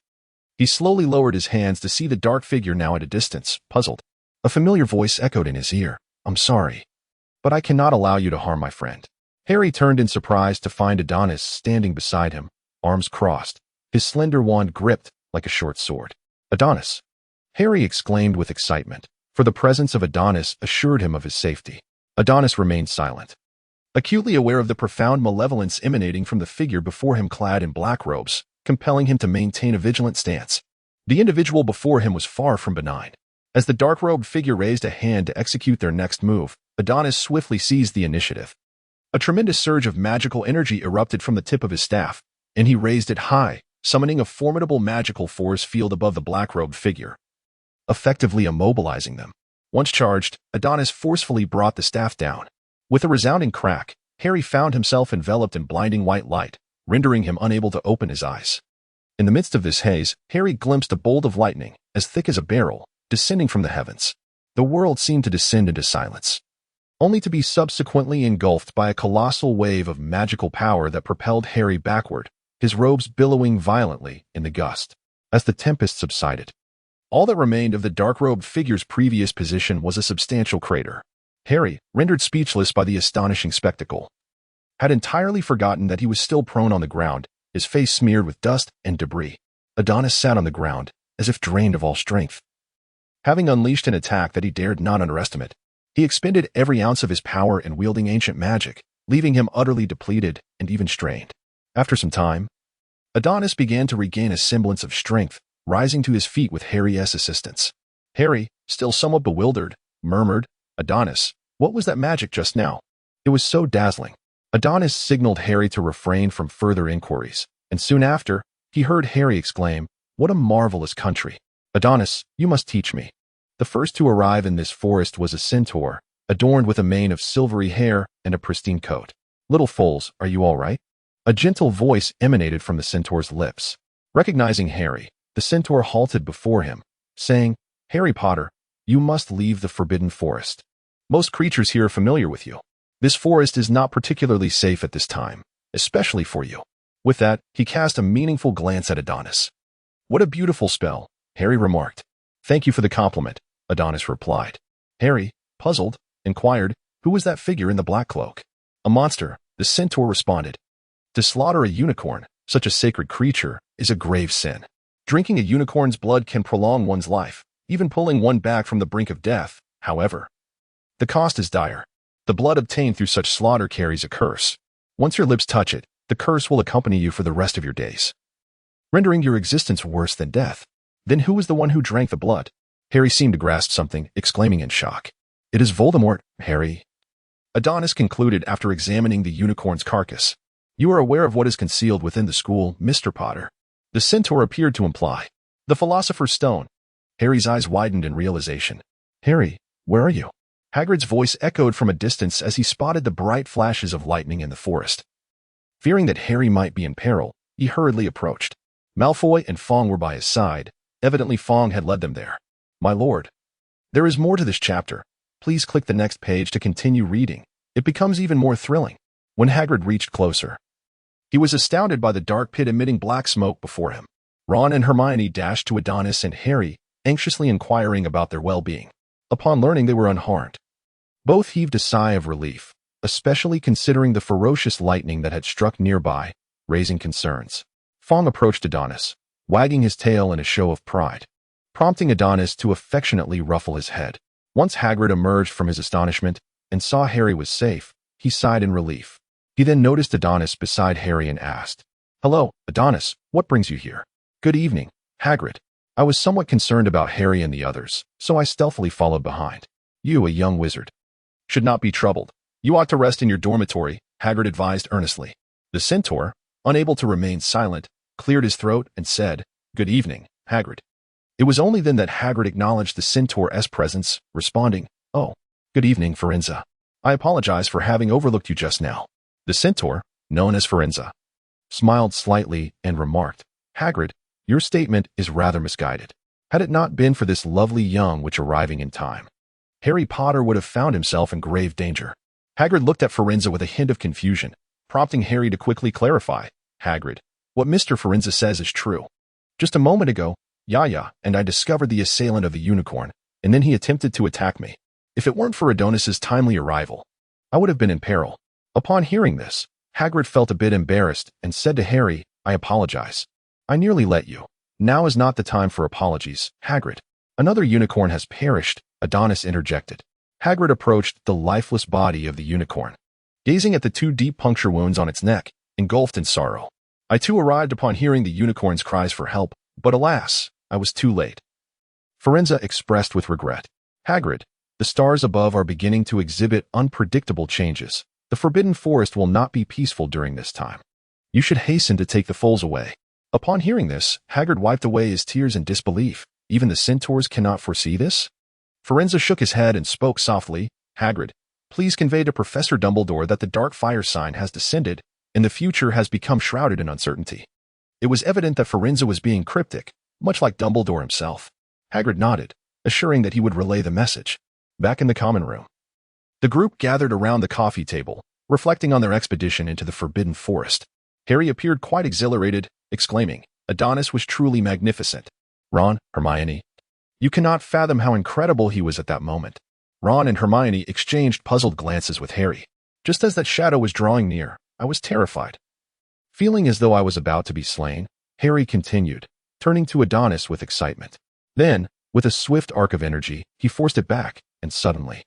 He slowly lowered his hands to see the dark figure now at a distance, puzzled. A familiar voice echoed in his ear. "I'm sorry, but I cannot allow you to harm my friend." Harry turned in surprise to find Adonis standing beside him, arms crossed, his slender wand gripped like a short sword. "Adonis!" Harry exclaimed with excitement, for the presence of Adonis assured him of his safety. Adonis remained silent, acutely aware of the profound malevolence emanating from the figure before him clad in black robes, compelling him to maintain a vigilant stance. The individual before him was far from benign. As the dark-robed figure raised a hand to execute their next move, Adonis swiftly seized the initiative. A tremendous surge of magical energy erupted from the tip of his staff, and he raised it high, summoning a formidable magical force field above the black-robed figure, effectively immobilizing them. Once charged, Adonis forcefully brought the staff down. With a resounding crack, Harry found himself enveloped in blinding white light, rendering him unable to open his eyes. In the midst of this haze, Harry glimpsed a bolt of lightning, as thick as a barrel, descending from the heavens. The world seemed to descend into silence, only to be subsequently engulfed by a colossal wave of magical power that propelled Harry backward, his robes billowing violently in the gust. As the tempest subsided, all that remained of the dark-robed figure's previous position was a substantial crater. Harry, rendered speechless by the astonishing spectacle, had entirely forgotten that he was still prone on the ground, his face smeared with dust and debris. Adonis sat on the ground, as if drained of all strength. Having unleashed an attack that he dared not underestimate, he expended every ounce of his power in wielding ancient magic, leaving him utterly depleted and even strained. After some time, Adonis began to regain a semblance of strength, rising to his feet with Harry's assistance. Harry, still somewhat bewildered, murmured, "Adonis, what was that magic just now? It was so dazzling." Adonis signaled Harry to refrain from further inquiries, and soon after, he heard Harry exclaim, "What a marvelous country! Adonis, you must teach me." The first to arrive in this forest was a centaur, adorned with a mane of silvery hair and a pristine coat. "Little foals, are you all right?" A gentle voice emanated from the centaur's lips. Recognizing Harry, the centaur halted before him, saying, "Harry Potter, you must leave the Forbidden Forest. Most creatures here are familiar with you. This forest is not particularly safe at this time, especially for you." With that, he cast a meaningful glance at Adonis. "What a beautiful spell," Harry remarked. "Thank you for the compliment," Adonis replied. Harry, puzzled, inquired, "Who was that figure in the black cloak?" "A monster," the centaur responded. "To slaughter a unicorn, such a sacred creature, is a grave sin. Drinking a unicorn's blood can prolong one's life, even pulling one back from the brink of death. However, the cost is dire. The blood obtained through such slaughter carries a curse. Once your lips touch it, The curse will accompany you for the rest of your days, rendering your existence worse than death. Then who was the one who drank the blood? Harry seemed to grasp something, exclaiming in shock. It is Voldemort, Harry. Adonis concluded after examining the unicorn's carcass. You are aware of what is concealed within the school, Mr. Potter. The centaur appeared to imply. The Philosopher's Stone. Harry's eyes widened in realization. Harry, where are you? Hagrid's voice echoed from a distance as he spotted the bright flashes of lightning in the forest. Fearing that Harry might be in peril, he hurriedly approached. Malfoy and Fong were by his side. Evidently Fong had led them there. My lord. There is more to this chapter. Please click the next page to continue reading. It becomes even more thrilling. When Hagrid reached closer, he was astounded by the dark pit emitting black smoke before him. Ron and Hermione dashed to Adonis and Harry, anxiously inquiring about their well-being. Upon learning they were unharmed, both heaved a sigh of relief, especially considering the ferocious lightning that had struck nearby, raising concerns. Fong approached Adonis, wagging his tail in a show of pride, prompting Adonis to affectionately ruffle his head. Once Hagrid emerged from his astonishment and saw Harry was safe, he sighed in relief. He then noticed Adonis beside Harry and asked, Hello, Adonis, what brings you here? Good evening, Hagrid. I was somewhat concerned about Harry and the others, so I stealthily followed behind. You, a young wizard, should not be troubled. You ought to rest in your dormitory, Hagrid advised earnestly. The centaur, unable to remain silent, cleared his throat and said, Good evening, Hagrid. It was only then that Hagrid acknowledged the centaur's presence, responding, Oh, good evening, Firenze. I apologize for having overlooked you just now. The centaur, known as Firenze, smiled slightly and remarked, Hagrid, your statement is rather misguided. Had it not been for this lovely young witch arriving in time, Harry Potter would have found himself in grave danger. Hagrid looked at Firenze with a hint of confusion, prompting Harry to quickly clarify, Hagrid, what Mr. Firenze says is true. Just a moment ago, Yaya and I discovered the assailant of the unicorn, and then he attempted to attack me. If it weren't for Adonis's timely arrival, I would have been in peril. Upon hearing this, Hagrid felt a bit embarrassed and said to Harry, I apologize. I nearly let you. Now is not the time for apologies, Hagrid. Another unicorn has perished, Adonis interjected. Hagrid approached the lifeless body of the unicorn, gazing at the 2 deep puncture wounds on its neck, engulfed in sorrow. I too arrived upon hearing the unicorn's cries for help, but alas, I was too late. Firenze expressed with regret. Hagrid, the stars above are beginning to exhibit unpredictable changes. The Forbidden Forest will not be peaceful during this time. You should hasten to take the foals away. Upon hearing this, Hagrid wiped away his tears in disbelief. Even the centaurs cannot foresee this? Firenze shook his head and spoke softly. Hagrid, please convey to Professor Dumbledore that the dark fire sign has descended, and the future has become shrouded in uncertainty. It was evident that Firenze was being cryptic, much like Dumbledore himself. Hagrid nodded, assuring that he would relay the message. Back in the common room, the group gathered around the coffee table, reflecting on their expedition into the Forbidden Forest. Harry appeared quite exhilarated, exclaiming, Adonis was truly magnificent. Ron, Hermione. You cannot fathom how incredible he was at that moment. Ron and Hermione exchanged puzzled glances with Harry. Just as that shadow was drawing near, I was terrified. Feeling as though I was about to be slain, Harry continued, turning to Adonis with excitement. Then, with a swift arc of energy, he forced it back, and suddenly,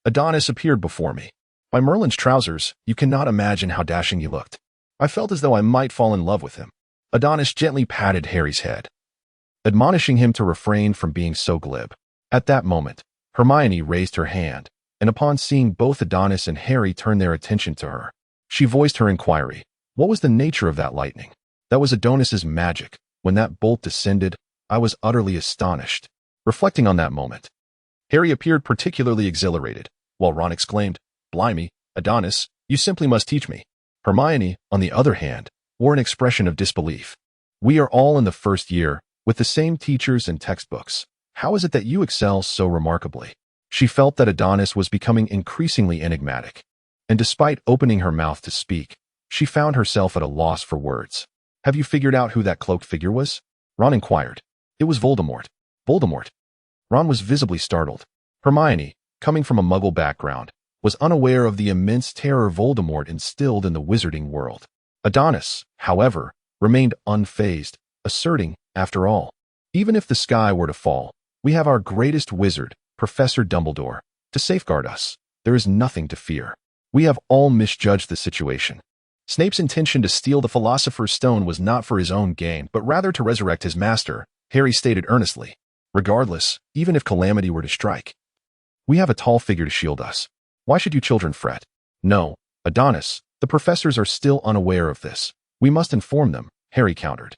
Adonis appeared before me. By Merlin's trousers, you cannot imagine how dashing he looked. I felt as though I might fall in love with him. Adonis gently patted Harry's head, admonishing him to refrain from being so glib. At that moment, Hermione raised her hand, and upon seeing both Adonis and Harry turn their attention to her, she voiced her inquiry. What was the nature of that lightning? That was Adonis's magic. When that bolt descended, I was utterly astonished. Reflecting on that moment, Harry appeared particularly exhilarated, while Ron exclaimed, Blimey, Adonis, you simply must teach me. Hermione, on the other hand, wore an expression of disbelief. We are all in the first year, with the same teachers and textbooks. How is it that you excel so remarkably? She felt that Adonis was becoming increasingly enigmatic, and despite opening her mouth to speak, she found herself at a loss for words. Have you figured out who that cloaked figure was? Ron inquired. It was Voldemort. Voldemort. Ron was visibly startled. Hermione, coming from a muggle background, was unaware of the immense terror Voldemort instilled in the wizarding world. Adonis, however, remained unfazed, asserting, after all, even if the sky were to fall, we have our greatest wizard, Professor Dumbledore, to safeguard us. There is nothing to fear. We have all misjudged the situation. Snape's intention to steal the Philosopher's Stone was not for his own gain, but rather to resurrect his master, Harry stated earnestly. Regardless, even if calamity were to strike, we have a tall figure to shield us. Why should you children fret? No, Adonis, the professors are still unaware of this. We must inform them, Harry countered.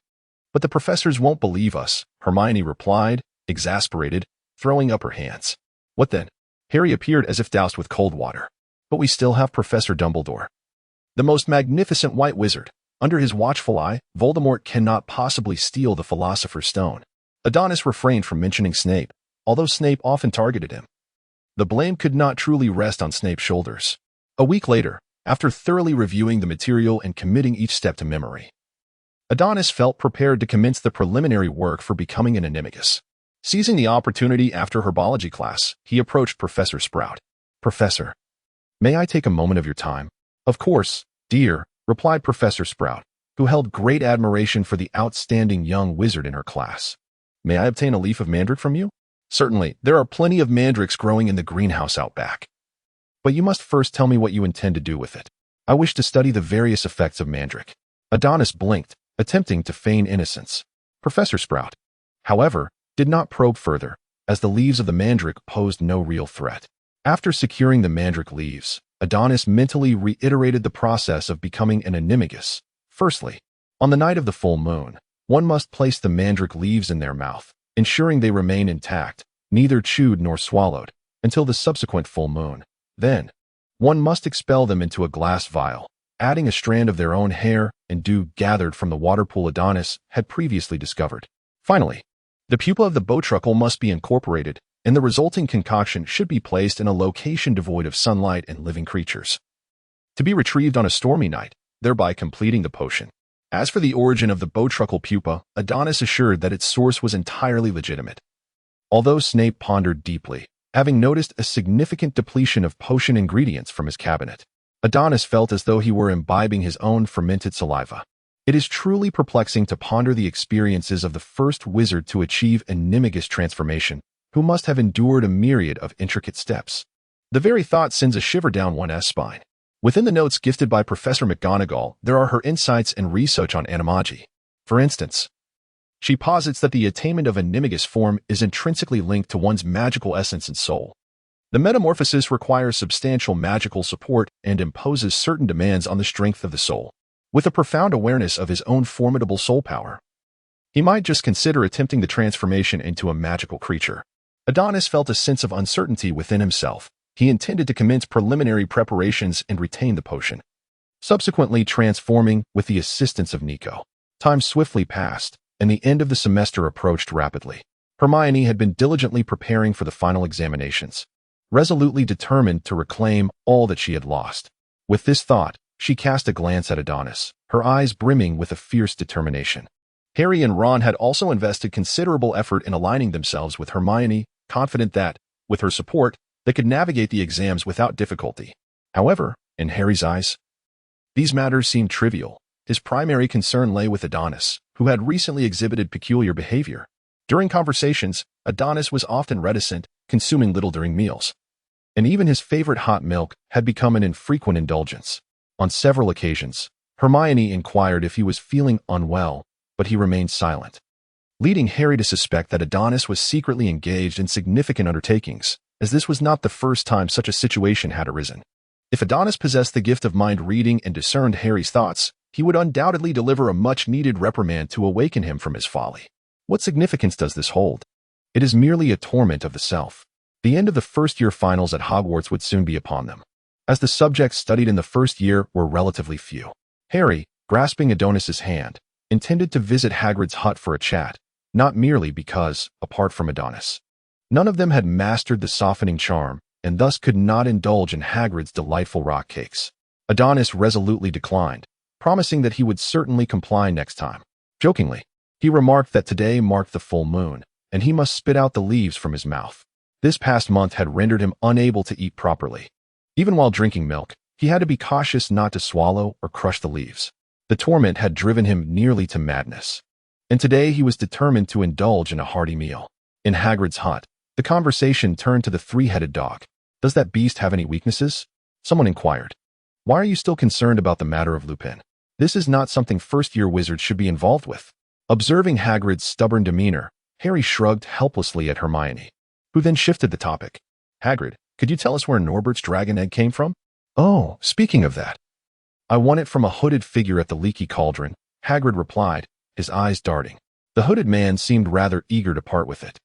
But the professors won't believe us, Hermione replied, exasperated, throwing up her hands. What then? Harry appeared as if doused with cold water. But we still have Professor Dumbledore, the most magnificent white wizard. Under his watchful eye, Voldemort cannot possibly steal the Philosopher's Stone. Adonis refrained from mentioning Snape, although Snape often targeted him. The blame could not truly rest on Snape's shoulders. A week later, after thoroughly reviewing the material and committing each step to memory, Adonis felt prepared to commence the preliminary work for becoming an animagus. Seizing the opportunity after herbology class, he approached Professor Sprout. Professor, may I take a moment of your time? Of course, dear, replied Professor Sprout, who held great admiration for the outstanding young wizard in her class. May I obtain a leaf of mandrake from you? Certainly, there are plenty of mandrakes growing in the greenhouse out back. But you must first tell me what you intend to do with it. I wish to study the various effects of mandrake. Adonis blinked, attempting to feign innocence. Professor Sprout, however, did not probe further, as the leaves of the mandrake posed no real threat. After securing the mandrake leaves, Adonis mentally reiterated the process of becoming an animagus. Firstly, on the night of the full moon, one must place the mandrake leaves in their mouth, ensuring they remain intact, neither chewed nor swallowed, until the subsequent full moon. Then, one must expel them into a glass vial, adding a strand of their own hair and dew gathered from the water pool Adonis had previously discovered. Finally, the pupa of the botruckle must be incorporated, and the resulting concoction should be placed in a location devoid of sunlight and living creatures, to be retrieved on a stormy night, thereby completing the potion. As for the origin of the botruckle pupa, Adonis assured that its source was entirely legitimate. Although Snape pondered deeply, having noticed a significant depletion of potion ingredients from his cabinet, Adonis felt as though he were imbibing his own fermented saliva. It is truly perplexing to ponder the experiences of the first wizard to achieve animagus transformation, who must have endured a myriad of intricate steps. The very thought sends a shiver down one's spine. Within the notes gifted by Professor McGonagall, there are her insights and research on animagy. For instance, she posits that the attainment of animagus form is intrinsically linked to one's magical essence and soul. The metamorphosis requires substantial magical support and imposes certain demands on the strength of the soul. With a profound awareness of his own formidable soul power, he might just consider attempting the transformation into a magical creature. Adonis felt a sense of uncertainty within himself. He intended to commence preliminary preparations and retain the potion, subsequently transforming with the assistance of Nico. Time swiftly passed, and the end of the semester approached rapidly. Hermione had been diligently preparing for the final examinations, resolutely determined to reclaim all that she had lost. With this thought, she cast a glance at Adonis, her eyes brimming with a fierce determination. Harry and Ron had also invested considerable effort in aligning themselves with Hermione, confident that, with her support, they could navigate the exams without difficulty. However, in Harry's eyes, these matters seemed trivial. His primary concern lay with Adonis, who had recently exhibited peculiar behavior. During conversations, Adonis was often reticent, consuming little during meals, and even his favorite hot milk had become an infrequent indulgence. On several occasions, Hermione inquired if he was feeling unwell, but he remained silent, leading Harry to suspect that Adonis was secretly engaged in significant undertakings, as this was not the first time such a situation had arisen. If Adonis possessed the gift of mind reading and discerned Harry's thoughts, he would undoubtedly deliver a much-needed reprimand to awaken him from his folly. What significance does this hold? It is merely a torment of the self. The end of the first-year finals at Hogwarts would soon be upon them, as the subjects studied in the first year were relatively few. Harry, grasping Adonis's hand, intended to visit Hagrid's hut for a chat, not merely because, apart from Adonis, none of them had mastered the softening charm, and thus could not indulge in Hagrid's delightful rock cakes. Adonis resolutely declined, promising that he would certainly comply next time. Jokingly, he remarked that today marked the full moon, and he must spit out the leaves from his mouth. This past month had rendered him unable to eat properly. Even while drinking milk, he had to be cautious not to swallow or crush the leaves. The torment had driven him nearly to madness, and today he was determined to indulge in a hearty meal. In Hagrid's hut, the conversation turned to the three-headed dog. "Does that beast have any weaknesses?" someone inquired. Why are you still concerned about the matter of Lupin? This is not something first-year wizards should be involved with. Observing Hagrid's stubborn demeanor, Harry shrugged helplessly at Hermione, who then shifted the topic. Hagrid, could you tell us where Norbert's dragon egg came from? Oh, speaking of that. I won it from a hooded figure at the leaky cauldron, Hagrid replied, his eyes darting. The hooded man seemed rather eager to part with it,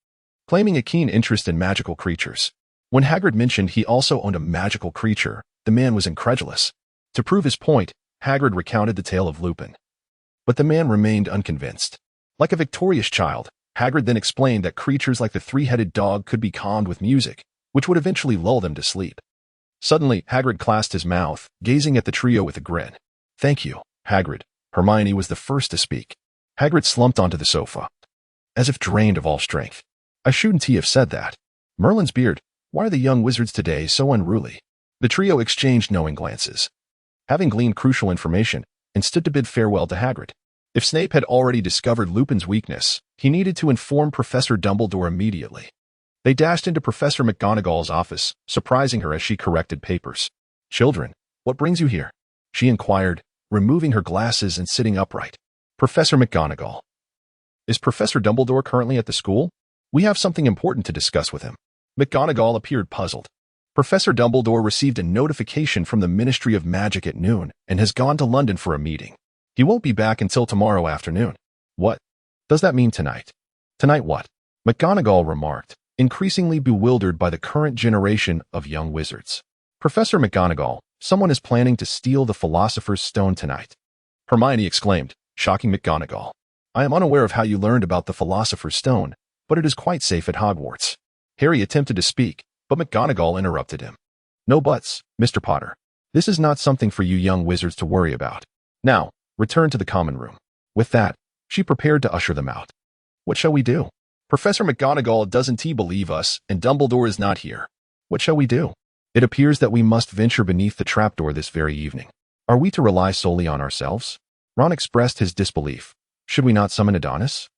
claiming a keen interest in magical creatures. When Hagrid mentioned he also owned a magical creature, the man was incredulous. To prove his point, Hagrid recounted the tale of Lupin. But the man remained unconvinced. Like a victorious child, Hagrid then explained that creatures like the three-headed dog could be calmed with music, which would eventually lull them to sleep. Suddenly, Hagrid clasped his mouth, gazing at the trio with a grin. Thank you, Hagrid. Hermione was the first to speak. Hagrid slumped onto the sofa, as if drained of all strength. I shouldn't he have said that? Merlin's beard, why are the young wizards today so unruly? The trio exchanged knowing glances, having gleaned crucial information, and stood to bid farewell to Hagrid. If Snape had already discovered Lupin's weakness, he needed to inform Professor Dumbledore immediately. They dashed into Professor McGonagall's office, surprising her as she corrected papers. Children, what brings you here? She inquired, removing her glasses and sitting upright. Professor McGonagall. Is Professor Dumbledore currently at the school? We have something important to discuss with him. McGonagall appeared puzzled. Professor Dumbledore received a notification from the Ministry of Magic at noon and has gone to London for a meeting. He won't be back until tomorrow afternoon. What does that mean tonight? Tonight what? McGonagall remarked, increasingly bewildered by the current generation of young wizards. Professor McGonagall, someone is planning to steal the Philosopher's Stone tonight. Hermione exclaimed, shocking McGonagall. I am unaware of how you learned about the Philosopher's Stone, but it is quite safe at Hogwarts. Harry attempted to speak, but McGonagall interrupted him. No buts, Mr. Potter. This is not something for you young wizards to worry about. Now, return to the common room. With that, she prepared to usher them out. What shall we do? Professor McGonagall doesn't believe us, and Dumbledore is not here. What shall we do? It appears that we must venture beneath the trapdoor this very evening. Are we to rely solely on ourselves? Ron expressed his disbelief. Should we not summon Adonis?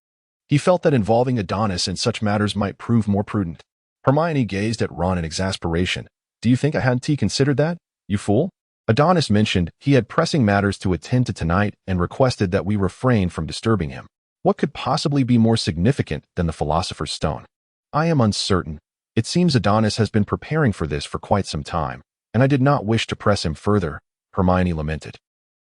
He felt that involving Adonis in such matters might prove more prudent. Hermione gazed at Ron in exasperation. Do you think I hadn't considered that, you fool? Adonis mentioned he had pressing matters to attend to tonight and requested that we refrain from disturbing him. What could possibly be more significant than the Philosopher's Stone? I am uncertain. It seems Adonis has been preparing for this for quite some time, and I did not wish to press him further, Hermione lamented.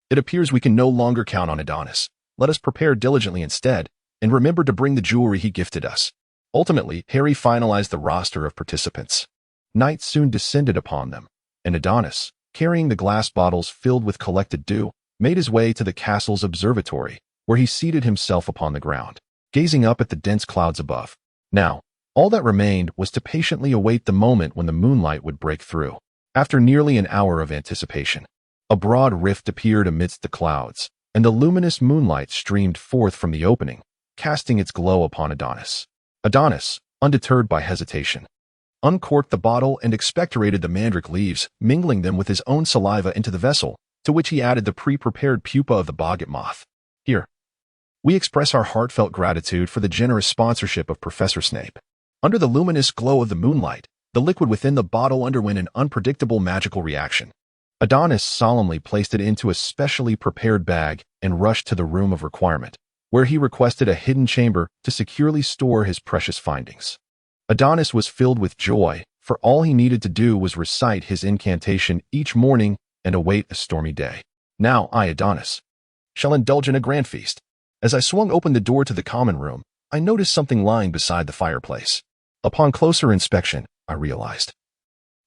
It appears we can no longer count on Adonis. Let us prepare diligently instead, and remember to bring the jewelry he gifted us. Ultimately, Harry finalized the roster of participants. Night soon descended upon them, and Adonis, carrying the glass bottles filled with collected dew, made his way to the castle's observatory, where he seated himself upon the ground, gazing up at the dense clouds above. Now, all that remained was to patiently await the moment when the moonlight would break through. After nearly an hour of anticipation, a broad rift appeared amidst the clouds, and the luminous moonlight streamed forth from the opening, casting its glow upon Adonis. Adonis, undeterred by hesitation, uncorked the bottle and expectorated the mandrake leaves, mingling them with his own saliva into the vessel, to which he added the pre-prepared pupa of the boggart moth. Here, we express our heartfelt gratitude for the generous sponsorship of Professor Snape. Under the luminous glow of the moonlight, the liquid within the bottle underwent an unpredictable magical reaction. Adonis solemnly placed it into a specially prepared bag and rushed to the room of requirement, where he requested a hidden chamber to securely store his precious findings. Adonis was filled with joy, for all he needed to do was recite his incantation each morning and await a stormy day. Now I, Adonis, shall indulge in a grand feast. As I swung open the door to the common room, I noticed something lying beside the fireplace. Upon closer inspection, I realized.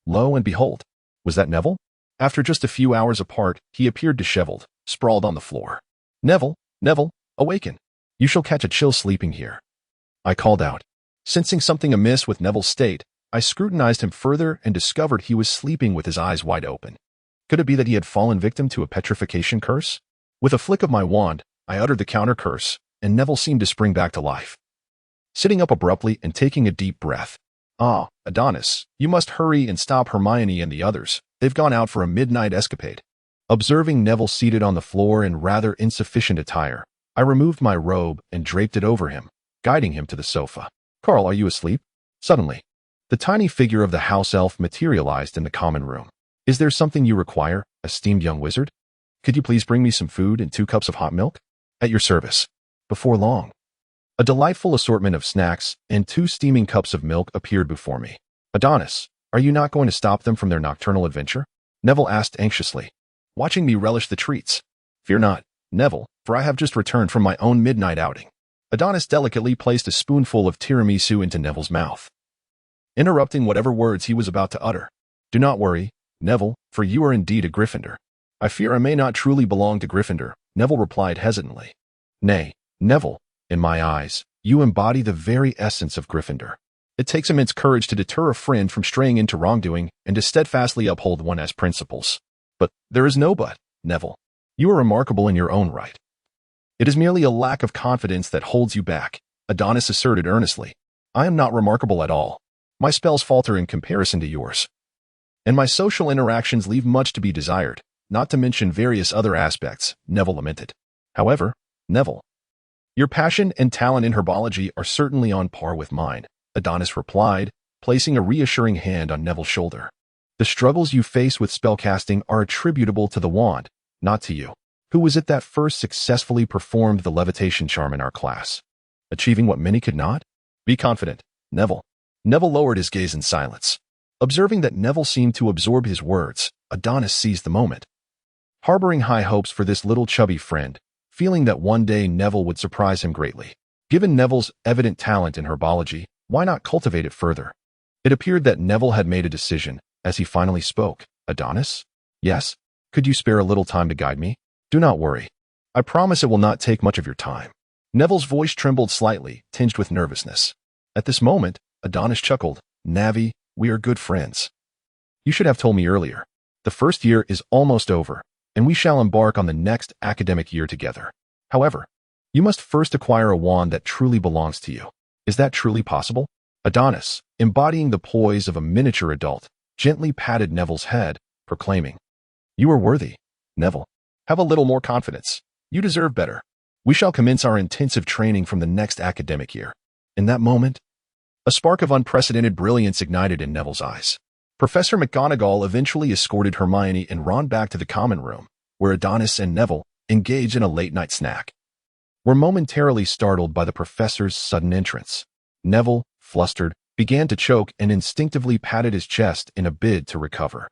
Lo and behold, was that Neville? After just a few hours apart, he appeared disheveled, sprawled on the floor. Neville, awaken. You shall catch a chill sleeping here. I called out. Sensing something amiss with Neville's state, I scrutinized him further and discovered he was sleeping with his eyes wide open. Could it be that he had fallen victim to a petrification curse? With a flick of my wand, I uttered the counter curse, and Neville seemed to spring back to life. Sitting up abruptly and taking a deep breath. Ah, Adonis, you must hurry and stop Hermione and the others. They've gone out for a midnight escapade. Observing Neville seated on the floor in rather insufficient attire, I removed my robe and draped it over him, guiding him to the sofa. Carl, are you asleep? Suddenly, the tiny figure of the house elf materialized in the common room. Is there something you require? esteemed young wizard. Could you please bring me some food and 2 cups of hot milk? At your service. Before long, a delightful assortment of snacks and 2 steaming cups of milk appeared before me. Adonis, are you not going to stop them from their nocturnal adventure? Neville asked anxiously, watching me relish the treats. Fear not, Neville, for I have just returned from my own midnight outing. Adonis delicately placed a spoonful of tiramisu into Neville's mouth, interrupting whatever words he was about to utter. Do not worry, Neville, for you are indeed a Gryffindor. I fear I may not truly belong to Gryffindor, Neville replied hesitantly. Nay, Neville, in my eyes, you embody the very essence of Gryffindor. It takes immense courage to deter a friend from straying into wrongdoing and to steadfastly uphold one's principles. But there is no but, Neville. You are remarkable in your own right. It is merely a lack of confidence that holds you back, Adonis asserted earnestly. I am not remarkable at all. My spells falter in comparison to yours. And my social interactions leave much to be desired, not to mention various other aspects, Neville lamented. However, Neville, your passion and talent in herbology are certainly on par with mine, Adonis replied, placing a reassuring hand on Neville's shoulder. The struggles you face with spellcasting are attributable to the wand, not to you. Who was it that first successfully performed the levitation charm in our class? Achieving what many could not? Be confident, Neville. Neville lowered his gaze in silence. Observing that Neville seemed to absorb his words, Adonis seized the moment. Harboring high hopes for this little chubby friend, feeling that one day Neville would surprise him greatly. Given Neville's evident talent in herbology, why not cultivate it further? It appeared that Neville had made a decision, as he finally spoke. Adonis? Yes? Could you spare a little time to guide me? Do not worry. I promise it will not take much of your time. Neville's voice trembled slightly, tinged with nervousness. At this moment, Adonis chuckled. Navi, we are good friends. You should have told me earlier. The first year is almost over, and we shall embark on the next academic year together. However, you must first acquire a wand that truly belongs to you. Is that truly possible? Adonis, embodying the poise of a miniature adult, gently patted Neville's head, proclaiming, You are worthy, Neville. Have a little more confidence. You deserve better. We shall commence our intensive training from the next academic year. In that moment, a spark of unprecedented brilliance ignited in Neville's eyes. Professor McGonagall eventually escorted Hermione and Ron back to the common room, where Adonis and Neville, engaged in a late-night snack, were momentarily startled by the professor's sudden entrance. Neville, flustered, began to choke and instinctively patted his chest in a bid to recover.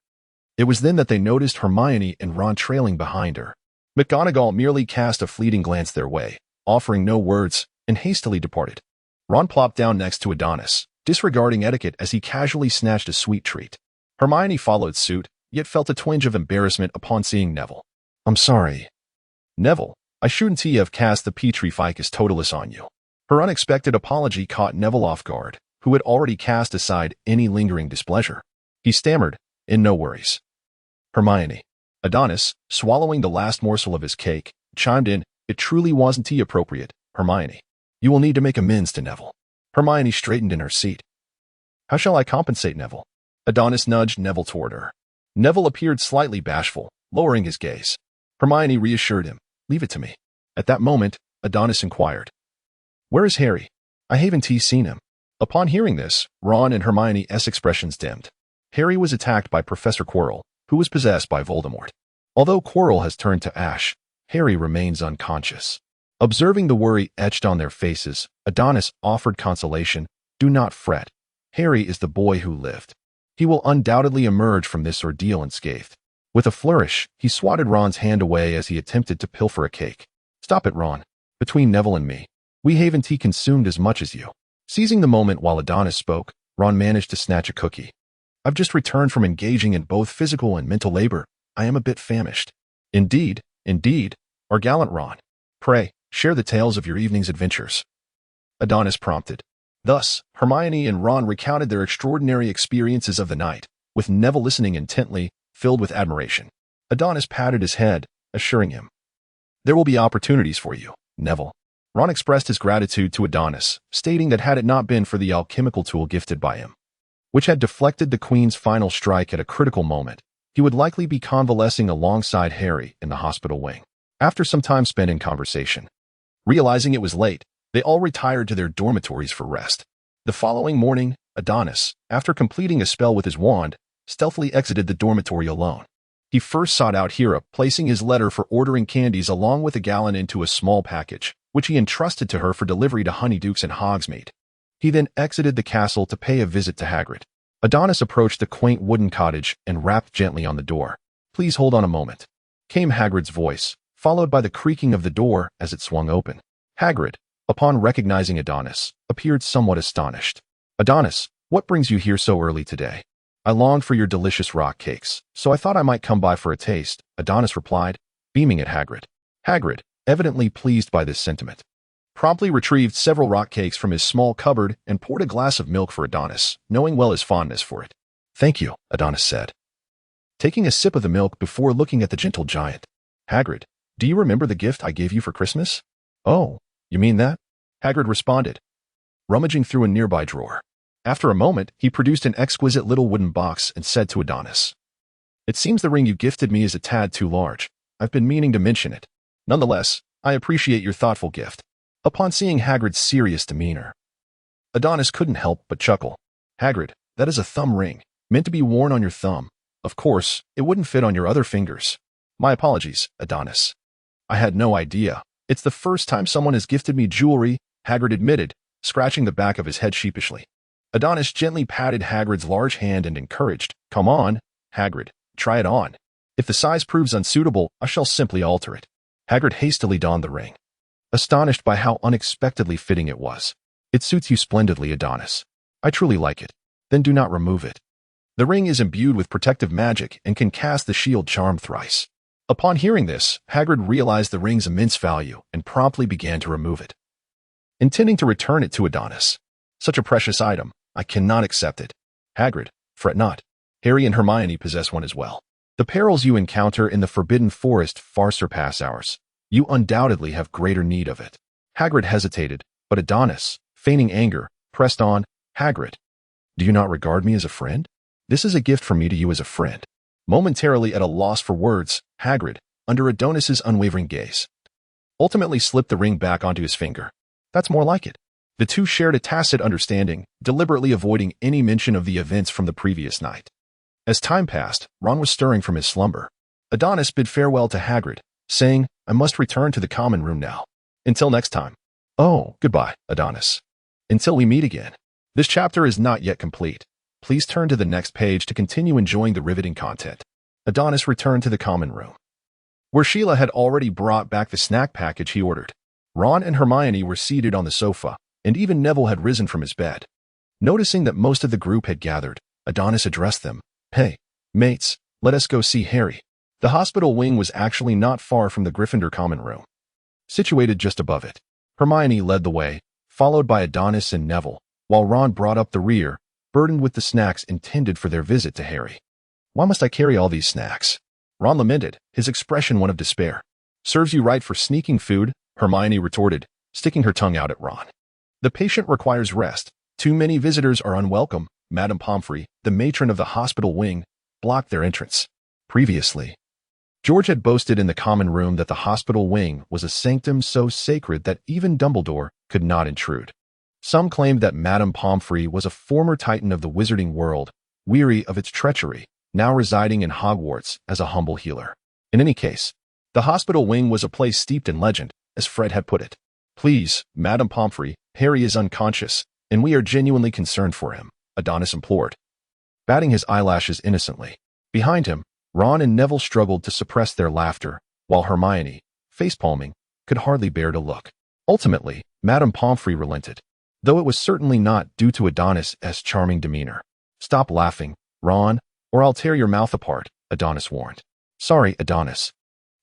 It was then that they noticed Hermione and Ron trailing behind her. McGonagall merely cast a fleeting glance their way, offering no words, and hastily departed. Ron plopped down next to Adonis, disregarding etiquette as he casually snatched a sweet treat. Hermione followed suit, yet felt a twinge of embarrassment upon seeing Neville. I'm sorry. Neville, I shouldn't have cast the Petri Ficus Totalis on you. Her unexpected apology caught Neville off guard, who had already cast aside any lingering displeasure. He stammered, in no worries. Hermione. Adonis, swallowing the last morsel of his cake, chimed in, It truly wasn't tea appropriate, Hermione. You will need to make amends to Neville. Hermione straightened in her seat. How shall I compensate Neville? Adonis nudged Neville toward her. Neville appeared slightly bashful, lowering his gaze. Hermione reassured him, Leave it to me. At that moment, Adonis inquired, Where is Harry? I haven't seen him. Upon hearing this, Ron and Hermione's expressions dimmed. Harry was attacked by Professor Quirrell, who was possessed by Voldemort. Although Quirrell has turned to ash, Harry remains unconscious. Observing the worry etched on their faces, Adonis offered consolation. Do not fret. Harry is the boy who lived. He will undoubtedly emerge from this ordeal unscathed. With a flourish, he swatted Ron's hand away as he attempted to pilfer a cake. Stop it, Ron. Between Neville and me, we haven't consumed as much as you. Seizing the moment while Adonis spoke, Ron managed to snatch a cookie. I've just returned from engaging in both physical and mental labor. I am a bit famished. Indeed, our gallant Ron. Pray, share the tales of your evening's adventures. Adonis prompted. Thus, Hermione and Ron recounted their extraordinary experiences of the night, with Neville listening intently, filled with admiration. Adonis patted his head, assuring him, There will be opportunities for you, Neville. Ron expressed his gratitude to Adonis, stating that had it not been for the alchemical tool gifted by him, which had deflected the Queen's final strike at a critical moment, he would likely be convalescing alongside Harry in the hospital wing. After some time spent in conversation, realizing it was late, they all retired to their dormitories for rest. The following morning, Adonis, after completing a spell with his wand, stealthily exited the dormitory alone. He first sought out Hera, placing his letter for ordering candies along with a gallon into a small package, which he entrusted to her for delivery to Honeydukes and Hogsmeade. He then exited the castle to pay a visit to Hagrid. Adonis approached the quaint wooden cottage and rapped gently on the door. "Please hold on a moment," came Hagrid's voice, followed by the creaking of the door as it swung open. Hagrid, upon recognizing Adonis, appeared somewhat astonished. "Adonis, what brings you here so early today?" "I longed for your delicious rock cakes, so I thought I might come by for a taste," Adonis replied, beaming at Hagrid. Hagrid, evidently pleased by this sentiment, promptly retrieved several rock cakes from his small cupboard and poured a glass of milk for Adonis, knowing well his fondness for it. "Thank you," Adonis said, taking a sip of the milk before looking at the gentle giant. "Hagrid, do you remember the gift I gave you for Christmas?" "Oh, you mean that?" Hagrid responded, rummaging through a nearby drawer. After a moment, he produced an exquisite little wooden box and said to Adonis, "It seems the ring you gifted me is a tad too large. I've been meaning to mention it. Nonetheless, I appreciate your thoughtful gift." Upon seeing Hagrid's serious demeanor, Adonis couldn't help but chuckle. "Hagrid, that is a thumb ring, meant to be worn on your thumb. Of course, it wouldn't fit on your other fingers. My apologies, Adonis. I had no idea. It's the first time someone has gifted me jewelry," Hagrid admitted, scratching the back of his head sheepishly. Adonis gently patted Hagrid's large hand and encouraged, "Come on, Hagrid, try it on. If the size proves unsuitable, I shall simply alter it." Hagrid hastily donned the ring, astonished by how unexpectedly fitting it was. "It suits you splendidly, Adonis. I truly like it. Then do not remove it. The ring is imbued with protective magic and can cast the shield charm thrice." Upon hearing this, Hagrid realized the ring's immense value and promptly began to remove it, intending to return it to Adonis. "Such a precious item. I cannot accept it." "Hagrid, fret not. Harry and Hermione possess one as well. The perils you encounter in the Forbidden Forest far surpass ours. You undoubtedly have greater need of it." Hagrid hesitated, but Adonis, feigning anger, pressed on, "Hagrid, do you not regard me as a friend? This is a gift from me to you as a friend." Momentarily at a loss for words, Hagrid, under Adonis's unwavering gaze, ultimately slipped the ring back onto his finger. "That's more like it." The two shared a tacit understanding, deliberately avoiding any mention of the events from the previous night. As time passed, Ron was stirring from his slumber. Adonis bid farewell to Hagrid, saying, "I must return to the common room now. Until next time." "Oh, goodbye, Adonis. Until we meet again." This chapter is not yet complete. Please turn to the next page to continue enjoying the riveting content. Adonis returned to the common room, where Sheila had already brought back the snack package he ordered. Ron and Hermione were seated on the sofa, and even Neville had risen from his bed. Noticing that most of the group had gathered, Adonis addressed them. "Hey, mates, let us go see Harry." The hospital wing was actually not far from the Gryffindor common room, situated just above it. Hermione led the way, followed by Adonis and Neville, while Ron brought up the rear, burdened with the snacks intended for their visit to Harry. "Why must I carry all these snacks?" Ron lamented, his expression one of despair. "Serves you right for sneaking food," Hermione retorted, sticking her tongue out at Ron. "The patient requires rest. Too many visitors are unwelcome." Madame Pomfrey, the matron of the hospital wing, blocked their entrance. Previously, George had boasted in the common room that the hospital wing was a sanctum so sacred that even Dumbledore could not intrude. Some claimed that Madame Pomfrey was a former titan of the wizarding world, weary of its treachery, now residing in Hogwarts as a humble healer. In any case, the hospital wing was a place steeped in legend, as Fred had put it. "Please, Madame Pomfrey, Harry is unconscious, and we are genuinely concerned for him," Adonis implored, batting his eyelashes innocently. Behind him, Ron and Neville struggled to suppress their laughter, while Hermione, facepalming, could hardly bear to look. Ultimately, Madame Pomfrey relented, though it was certainly not due to Adonis' charming demeanor. "Stop laughing, Ron, or I'll tear your mouth apart," Adonis warned. "Sorry, Adonis,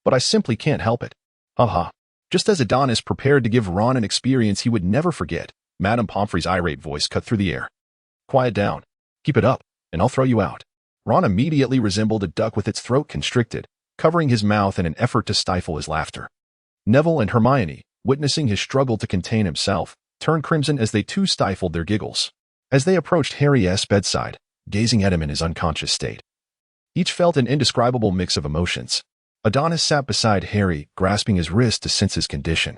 but I simply can't help it." "Haha." Just as Adonis prepared to give Ron an experience he would never forget, Madame Pomfrey's irate voice cut through the air. "Quiet down. Keep it up, and I'll throw you out." Ron immediately resembled a duck with its throat constricted, covering his mouth in an effort to stifle his laughter. Neville and Hermione, witnessing his struggle to contain himself, turned crimson as they too stifled their giggles. As they approached Harry's bedside, gazing at him in his unconscious state, each felt an indescribable mix of emotions. Adonis sat beside Harry, grasping his wrist to sense his condition.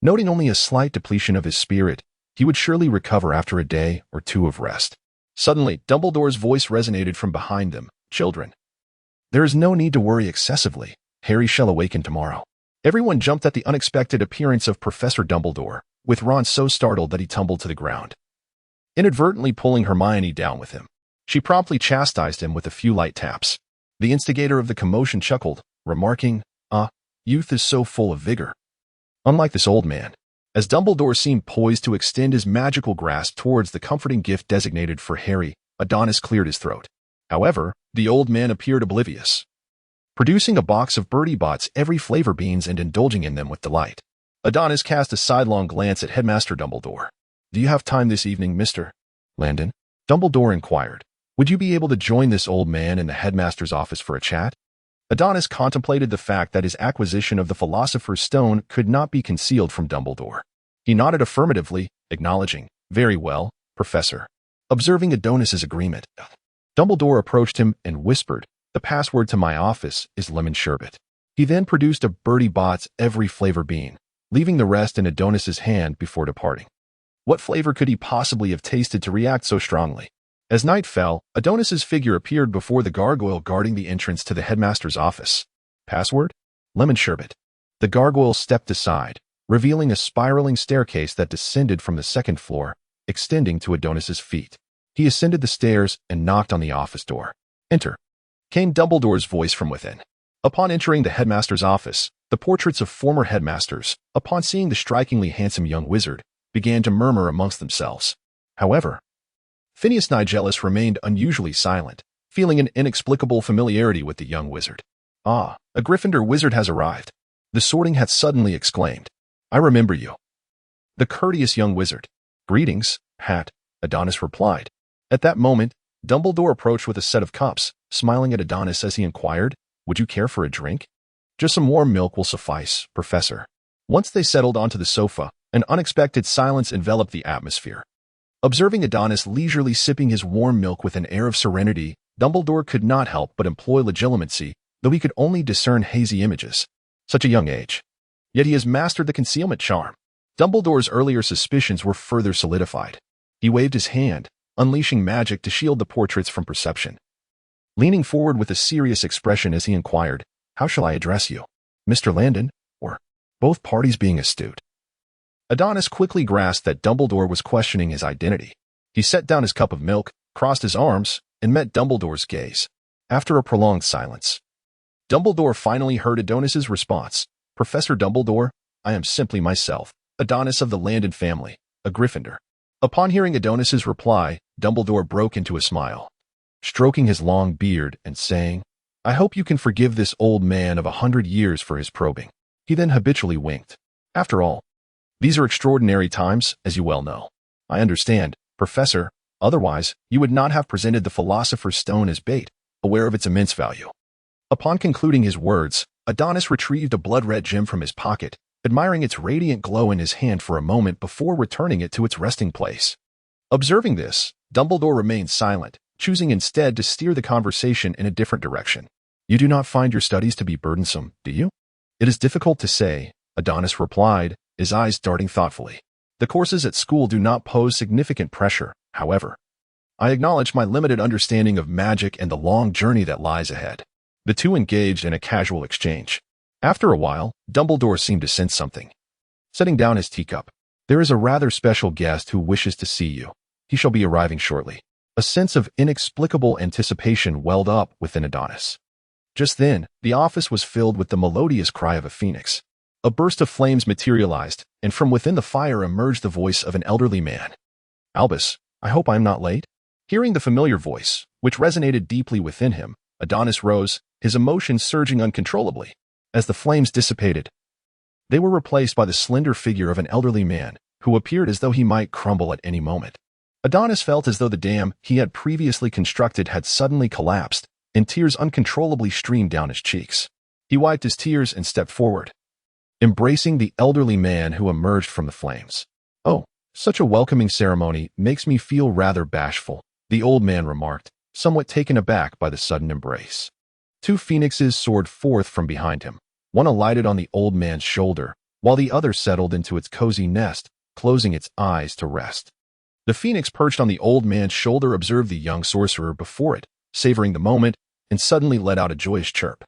Noting only a slight depletion of his spirit, he would surely recover after a day or two of rest. Suddenly, Dumbledore's voice resonated from behind them. "Children, There is no need to worry excessively. Harry shall awaken tomorrow. Everyone jumped at the unexpected appearance of Professor Dumbledore, with Ron so startled that he tumbled to the ground, inadvertently pulling Hermione down with him. She promptly chastised him with a few light taps. The instigator of the commotion chuckled, remarking, youth is so full of vigor. Unlike this old man. As Dumbledore seemed poised to extend his magical grasp towards the comforting gift designated for Harry, Adonis cleared his throat. However, the old man appeared oblivious, producing a box of Bertie Bott's every flavor beans and indulging in them with delight. Adonis cast a sidelong glance at Headmaster Dumbledore. Do you have time this evening, Mr. Landon? Dumbledore inquired. Would you be able to join this old man in the headmaster's office for a chat? Adonis contemplated the fact that his acquisition of the Philosopher's Stone could not be concealed from Dumbledore. He nodded affirmatively, acknowledging, very well, Professor. Observing Adonis's agreement, Dumbledore approached him and whispered, the password to my office is lemon sherbet. He then produced a Bertie Bott's every flavor bean, leaving the rest in Adonis's hand before departing. What flavor could he possibly have tasted to react so strongly? As night fell, Adonis's figure appeared before the gargoyle guarding the entrance to the headmaster's office. Password? Lemon sherbet. The gargoyle stepped aside, revealing a spiraling staircase that descended from the second floor, extending to Adonis's feet. He ascended the stairs and knocked on the office door. Enter, came Dumbledore's voice from within. Upon entering the headmaster's office, the portraits of former headmasters, upon seeing the strikingly handsome young wizard, began to murmur amongst themselves. However, Phineas Nigellus remained unusually silent, feeling an inexplicable familiarity with the young wizard. Ah, a Gryffindor wizard has arrived. The Sorting Hat suddenly exclaimed. I remember you. The courteous young wizard. Greetings, Hat, Adonis replied. At that moment, Dumbledore approached with a set of cups, smiling at Adonis as he inquired, would you care for a drink? Just some warm milk will suffice, Professor. Once they settled onto the sofa, an unexpected silence enveloped the atmosphere. Observing Adonis leisurely sipping his warm milk with an air of serenity, Dumbledore could not help but employ legilimency, though he could only discern hazy images. Such a young age. Yet he has mastered the concealment charm. Dumbledore's earlier suspicions were further solidified. He waved his hand, unleashing magic to shield the portraits from perception. Leaning forward with a serious expression as he inquired, how shall I address you? Mr. Landon, or both parties being astute? Adonis quickly grasped that Dumbledore was questioning his identity. He set down his cup of milk, crossed his arms, and met Dumbledore's gaze. After a prolonged silence, Dumbledore finally heard Adonis's response. Professor Dumbledore, I am simply myself, Adonis of the Landon family, a Gryffindor. Upon hearing Adonis's reply, Dumbledore broke into a smile, stroking his long beard and saying, I hope you can forgive this old man of 100 years for his probing. He then habitually winked. After all, these are extraordinary times, as you well know. I understand, Professor, otherwise you would not have presented the Philosopher's Stone as bait, aware of its immense value. Upon concluding his words, Adonis retrieved a blood-red gem from his pocket, admiring its radiant glow in his hand for a moment before returning it to its resting place. Observing this, Dumbledore remained silent, choosing instead to steer the conversation in a different direction. You do not find your studies to be burdensome, do you? It is difficult to say, Adonis replied, his eyes darting thoughtfully. The courses at school do not pose significant pressure, however. I acknowledge my limited understanding of magic and the long journey that lies ahead. The two engaged in a casual exchange. After a while, Dumbledore seemed to sense something. Setting down his teacup, there is a rather special guest who wishes to see you. He shall be arriving shortly. A sense of inexplicable anticipation welled up within Adonis. Just then, the office was filled with the melodious cry of a phoenix. A burst of flames materialized, and from within the fire emerged the voice of an elderly man. Albus, I hope I am not late? Hearing the familiar voice, which resonated deeply within him, Adonis rose, his emotions surging uncontrollably. As the flames dissipated, they were replaced by the slender figure of an elderly man, who appeared as though he might crumble at any moment. Adonis felt as though the dam he had previously constructed had suddenly collapsed, and tears uncontrollably streamed down his cheeks. He wiped his tears and stepped forward, embracing the elderly man who emerged from the flames. Oh, such a welcoming ceremony makes me feel rather bashful, the old man remarked, somewhat taken aback by the sudden embrace. Two phoenixes soared forth from behind him. One alighted on the old man's shoulder, while the other settled into its cozy nest, closing its eyes to rest. The phoenix perched on the old man's shoulder observed the young sorcerer before it, savoring the moment, and suddenly let out a joyous chirp,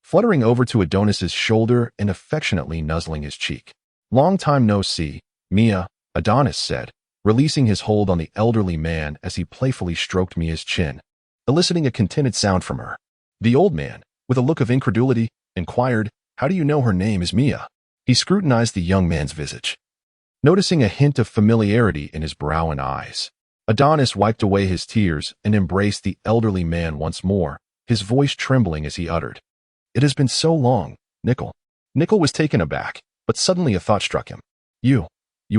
fluttering over to Adonis's shoulder and affectionately nuzzling his cheek. "Long time no see, Mia," Adonis said, releasing his hold on the elderly man as he playfully stroked Mia's chin, eliciting a contented sound from her. The old man, with a look of incredulity, inquired, "How do you know her name is Mia?" He scrutinized the young man's visage, noticing a hint of familiarity in his brow and eyes. Adonis wiped away his tears and embraced the elderly man once more, his voice trembling as he uttered, "It has been so long, Nickel." Nickel was taken aback, but suddenly a thought struck him. You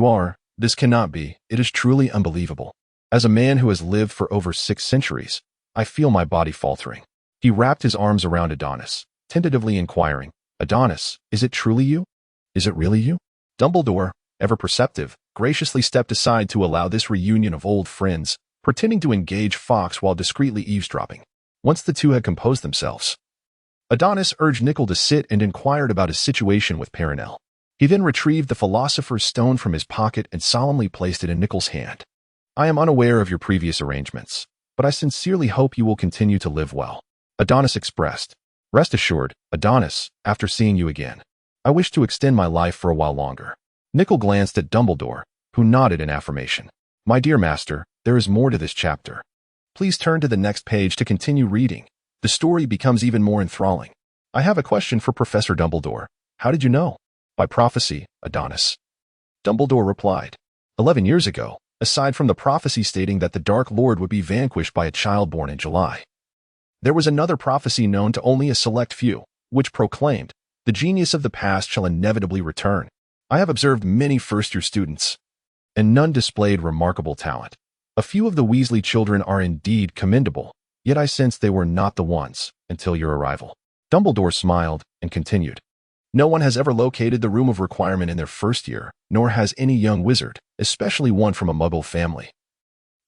are, this cannot be, it is truly unbelievable. As a man who has lived for over 6 centuries, I feel my body faltering." He wrapped his arms around Adonis, tentatively inquiring, "Adonis, is it truly you? Is it really you?" Dumbledore, ever perceptive, graciously stepped aside to allow this reunion of old friends, pretending to engage Fawkes while discreetly eavesdropping. Once the two had composed themselves, Adonis urged Nickel to sit and inquired about his situation with Perenelle. He then retrieved the Philosopher's Stone from his pocket and solemnly placed it in Nickel's hand. "I am unaware of your previous arrangements, but I sincerely hope you will continue to live well," Adonis expressed. "Rest assured, Adonis, after seeing you again, I wish to extend my life for a while longer." Nickel glanced at Dumbledore, who nodded in affirmation. "My dear master, there is more to this chapter. Please turn to the next page to continue reading. The story becomes even more enthralling. I have a question for Professor Dumbledore. How did you know?" "By prophecy, Adonis," Dumbledore replied. 11 years ago, aside from the prophecy stating that the Dark Lord would be vanquished by a child born in July, there was another prophecy known to only a select few, which proclaimed, "The genius of the past shall inevitably return." I have observed many first-year students, and none displayed remarkable talent. A few of the Weasley children are indeed commendable, yet I sensed they were not the ones until your arrival. Dumbledore smiled and continued, "No one has ever located the Room of Requirement in their first year, nor has any young wizard, especially one from a Muggle family,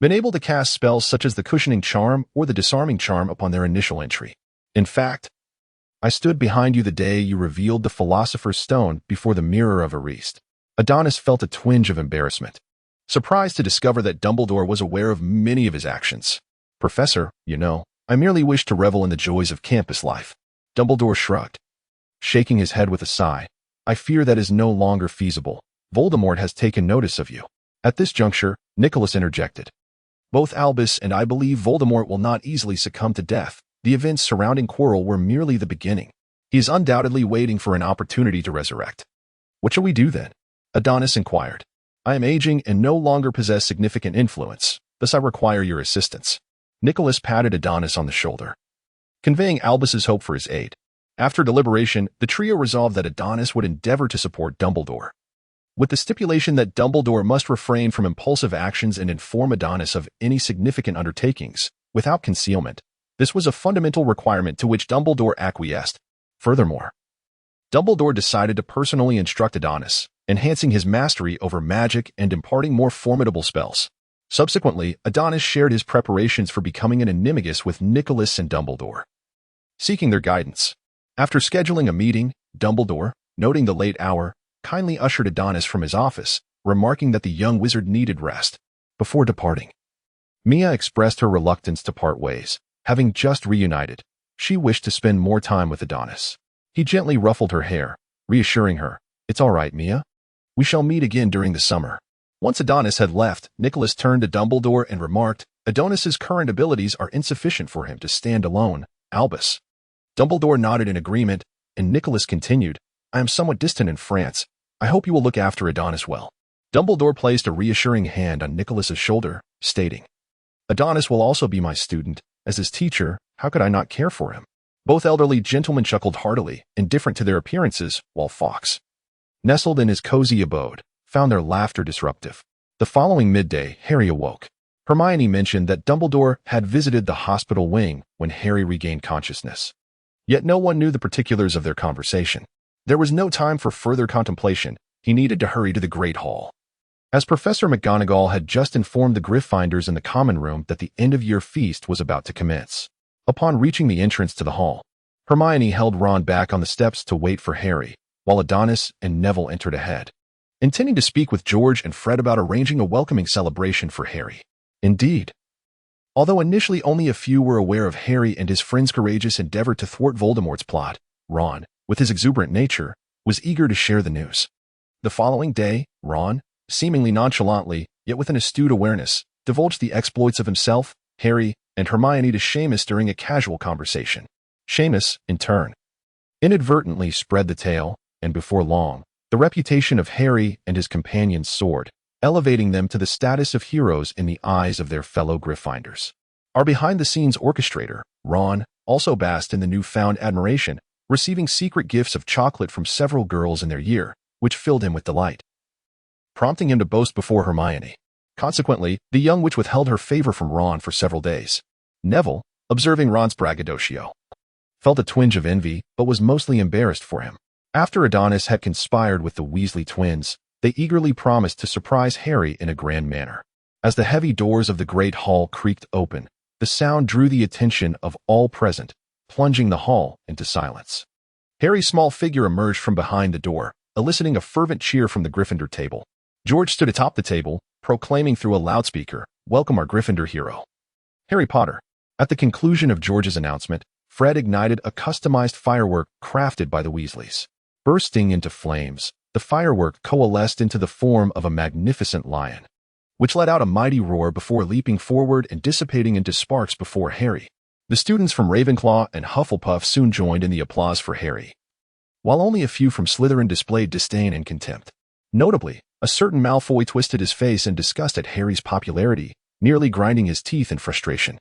been able to cast spells such as the Cushioning Charm or the Disarming Charm upon their initial entry. In fact, I stood behind you the day you revealed the Philosopher's Stone before the Mirror of Ariste." Adonis felt a twinge of embarrassment, surprised to discover that Dumbledore was aware of many of his actions. "Professor, I merely wish to revel in the joys of campus life." Dumbledore shrugged, shaking his head with a sigh. "I fear that is no longer feasible. Voldemort has taken notice of you." At this juncture, Nicholas interjected, "Both Albus and I believe Voldemort will not easily succumb to death. The events surrounding Quirrell were merely the beginning. He is undoubtedly waiting for an opportunity to resurrect." "What shall we do then?" Adonis inquired. "I am aging and no longer possess significant influence, thus I require your assistance." Nicholas patted Adonis on the shoulder, conveying Albus's hope for his aid. After deliberation, the trio resolved that Adonis would endeavor to support Dumbledore, with the stipulation that Dumbledore must refrain from impulsive actions and inform Adonis of any significant undertakings, without concealment. This was a fundamental requirement to which Dumbledore acquiesced. Furthermore, Dumbledore decided to personally instruct Adonis, enhancing his mastery over magic and imparting more formidable spells. Subsequently, Adonis shared his preparations for becoming an animagus with Nicholas and Dumbledore, seeking their guidance. After scheduling a meeting, Dumbledore, noting the late hour, kindly ushered Adonis from his office, remarking that the young wizard needed rest. Before departing, Mia expressed her reluctance to part ways. Having just reunited, she wished to spend more time with Adonis. He gently ruffled her hair, reassuring her, "It's all right, Mia. We shall meet again during the summer." Once Adonis had left, Nicholas turned to Dumbledore and remarked, "Adonis's current abilities are insufficient for him to stand alone, Albus." Dumbledore nodded in agreement, and Nicholas continued, "I am somewhat distant in France. I hope you will look after Adonis well." Dumbledore placed a reassuring hand on Nicholas's shoulder, stating, "Adonis will also be my student. As his teacher, how could I not care for him?" Both elderly gentlemen chuckled heartily, indifferent to their appearances, while Fawkes, nestled in his cozy abode, found their laughter disruptive. The following midday, Harry awoke. Hermione mentioned that Dumbledore had visited the hospital wing when Harry regained consciousness. Yet no one knew the particulars of their conversation. There was no time for further contemplation. He needed to hurry to the Great Hall, as Professor McGonagall had just informed the Gryffindors in the common room that the end-of-year feast was about to commence. Upon reaching the entrance to the hall, Hermione held Ron back on the steps to wait for Harry, while Adonis and Neville entered ahead, intending to speak with George and Fred about arranging a welcoming celebration for Harry. Indeed, Although initially only a few were aware of Harry and his friend's courageous endeavor to thwart Voldemort's plot, Ron, with his exuberant nature, was eager to share the news. The following day, Ron, seemingly nonchalantly, yet with an astute awareness, divulged the exploits of himself, Harry, and Hermione to Seamus during a casual conversation. Seamus, in turn, inadvertently spread the tale, and before long, the reputation of Harry and his companions soared, elevating them to the status of heroes in the eyes of their fellow Gryffindors. Our behind-the-scenes orchestrator, Ron, also basked in the newfound admiration, receiving secret gifts of chocolate from several girls in their year, which filled him with delight, prompting him to boast before Hermione. Consequently, the young witch withheld her favor from Ron for several days. Neville, observing Ron's braggadocio, felt a twinge of envy, but was mostly embarrassed for him. After Adonis had conspired with the Weasley twins, they eagerly promised to surprise Harry in a grand manner. As the heavy doors of the great hall creaked open, the sound drew the attention of all present, plunging the hall into silence. Harry's small figure emerged from behind the door, eliciting a fervent cheer from the Gryffindor table. George stood atop the table, proclaiming through a loudspeaker, "Welcome our Gryffindor hero, Harry Potter." At the conclusion of George's announcement, Fred ignited a customized firework crafted by the Weasleys. Bursting into flames, the firework coalesced into the form of a magnificent lion, which let out a mighty roar before leaping forward and dissipating into sparks before Harry. The students from Ravenclaw and Hufflepuff soon joined in the applause for Harry, while only a few from Slytherin displayed disdain and contempt. Notably, a certain Malfoy twisted his face in disgust at Harry's popularity, nearly grinding his teeth in frustration.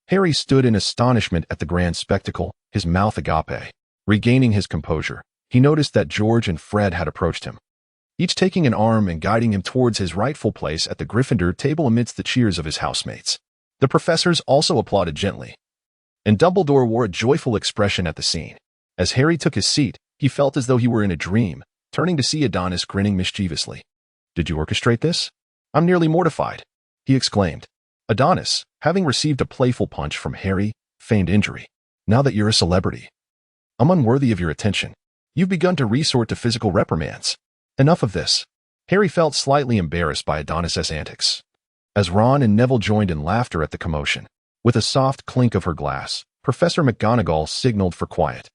Harry stood in astonishment at the grand spectacle, his mouth agape. Regaining his composure, he noticed that George and Fred had approached him, each taking an arm and guiding him towards his rightful place at the Gryffindor table amidst the cheers of his housemates. The professors also applauded gently, and Dumbledore wore a joyful expression at the scene. As Harry took his seat, he felt as though he were in a dream, turning to see Adonis grinning mischievously. "Did you orchestrate this? I'm nearly mortified," he exclaimed. Adonis, having received a playful punch from Harry, feigned injury. "Now that you're a celebrity, I'm unworthy of your attention. You've begun to resort to physical reprimands. Enough of this." Harry felt slightly embarrassed by Adonis's antics, as Ron and Neville joined in laughter at the commotion. With a soft clink of her glass, Professor McGonagall signaled for quiet,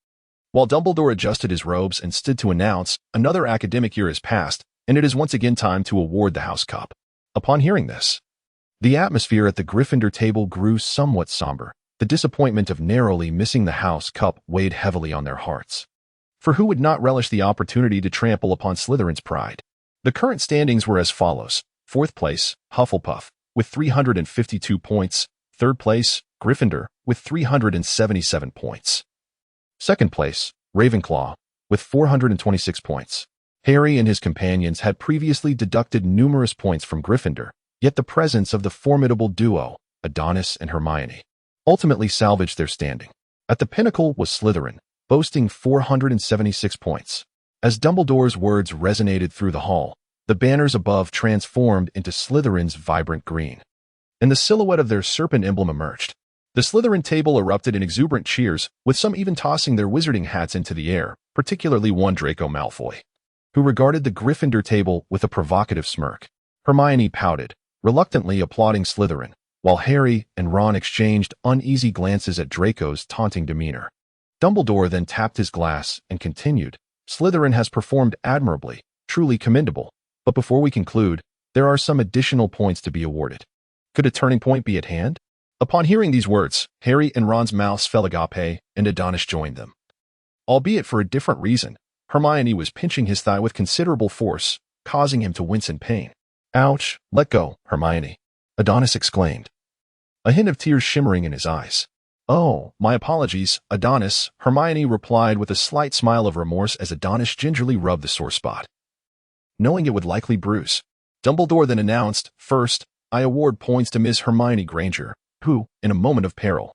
while Dumbledore adjusted his robes and stood to announce, "Another academic year has passed, and it is once again time to award the House Cup." Upon hearing this, the atmosphere at the Gryffindor table grew somewhat somber. The disappointment of narrowly missing the House Cup weighed heavily on their hearts. For who would not relish the opportunity to trample upon Slytherin's pride? The current standings were as follows. 4th place, Hufflepuff, with 352 points. 3rd place, Gryffindor, with 377 points. 2nd place, Ravenclaw, with 426 points. Harry and his companions had previously deducted numerous points from Gryffindor, yet the presence of the formidable duo, Adonis and Hermione, ultimately salvaged their standing. At the pinnacle was Slytherin, boasting 476 points. As Dumbledore's words resonated through the hall, the banners above transformed into Slytherin's vibrant green, and the silhouette of their serpent emblem emerged. The Slytherin table erupted in exuberant cheers, with some even tossing their wizarding hats into the air, particularly one Draco Malfoy, who regarded the Gryffindor table with a provocative smirk. Hermione pouted, reluctantly applauding Slytherin, while Harry and Ron exchanged uneasy glances at Draco's taunting demeanor. Dumbledore then tapped his glass and continued, "Slytherin has performed admirably, truly commendable. But before we conclude, there are some additional points to be awarded. Could a turning point be at hand?" Upon hearing these words, Harry and Ron's mouths fell agape, and Adonis joined them. Albeit for a different reason, Hermione was pinching his thigh with considerable force, causing him to wince in pain. "Ouch, let go, Hermione," Adonis exclaimed, a hint of tears shimmering in his eyes. "Oh, my apologies, Adonis," Hermione replied with a slight smile of remorse as Adonis gingerly rubbed the sore spot, knowing it would likely bruise. Dumbledore then announced, "First, I award points to Miss Hermione Granger, who, in a moment of peril,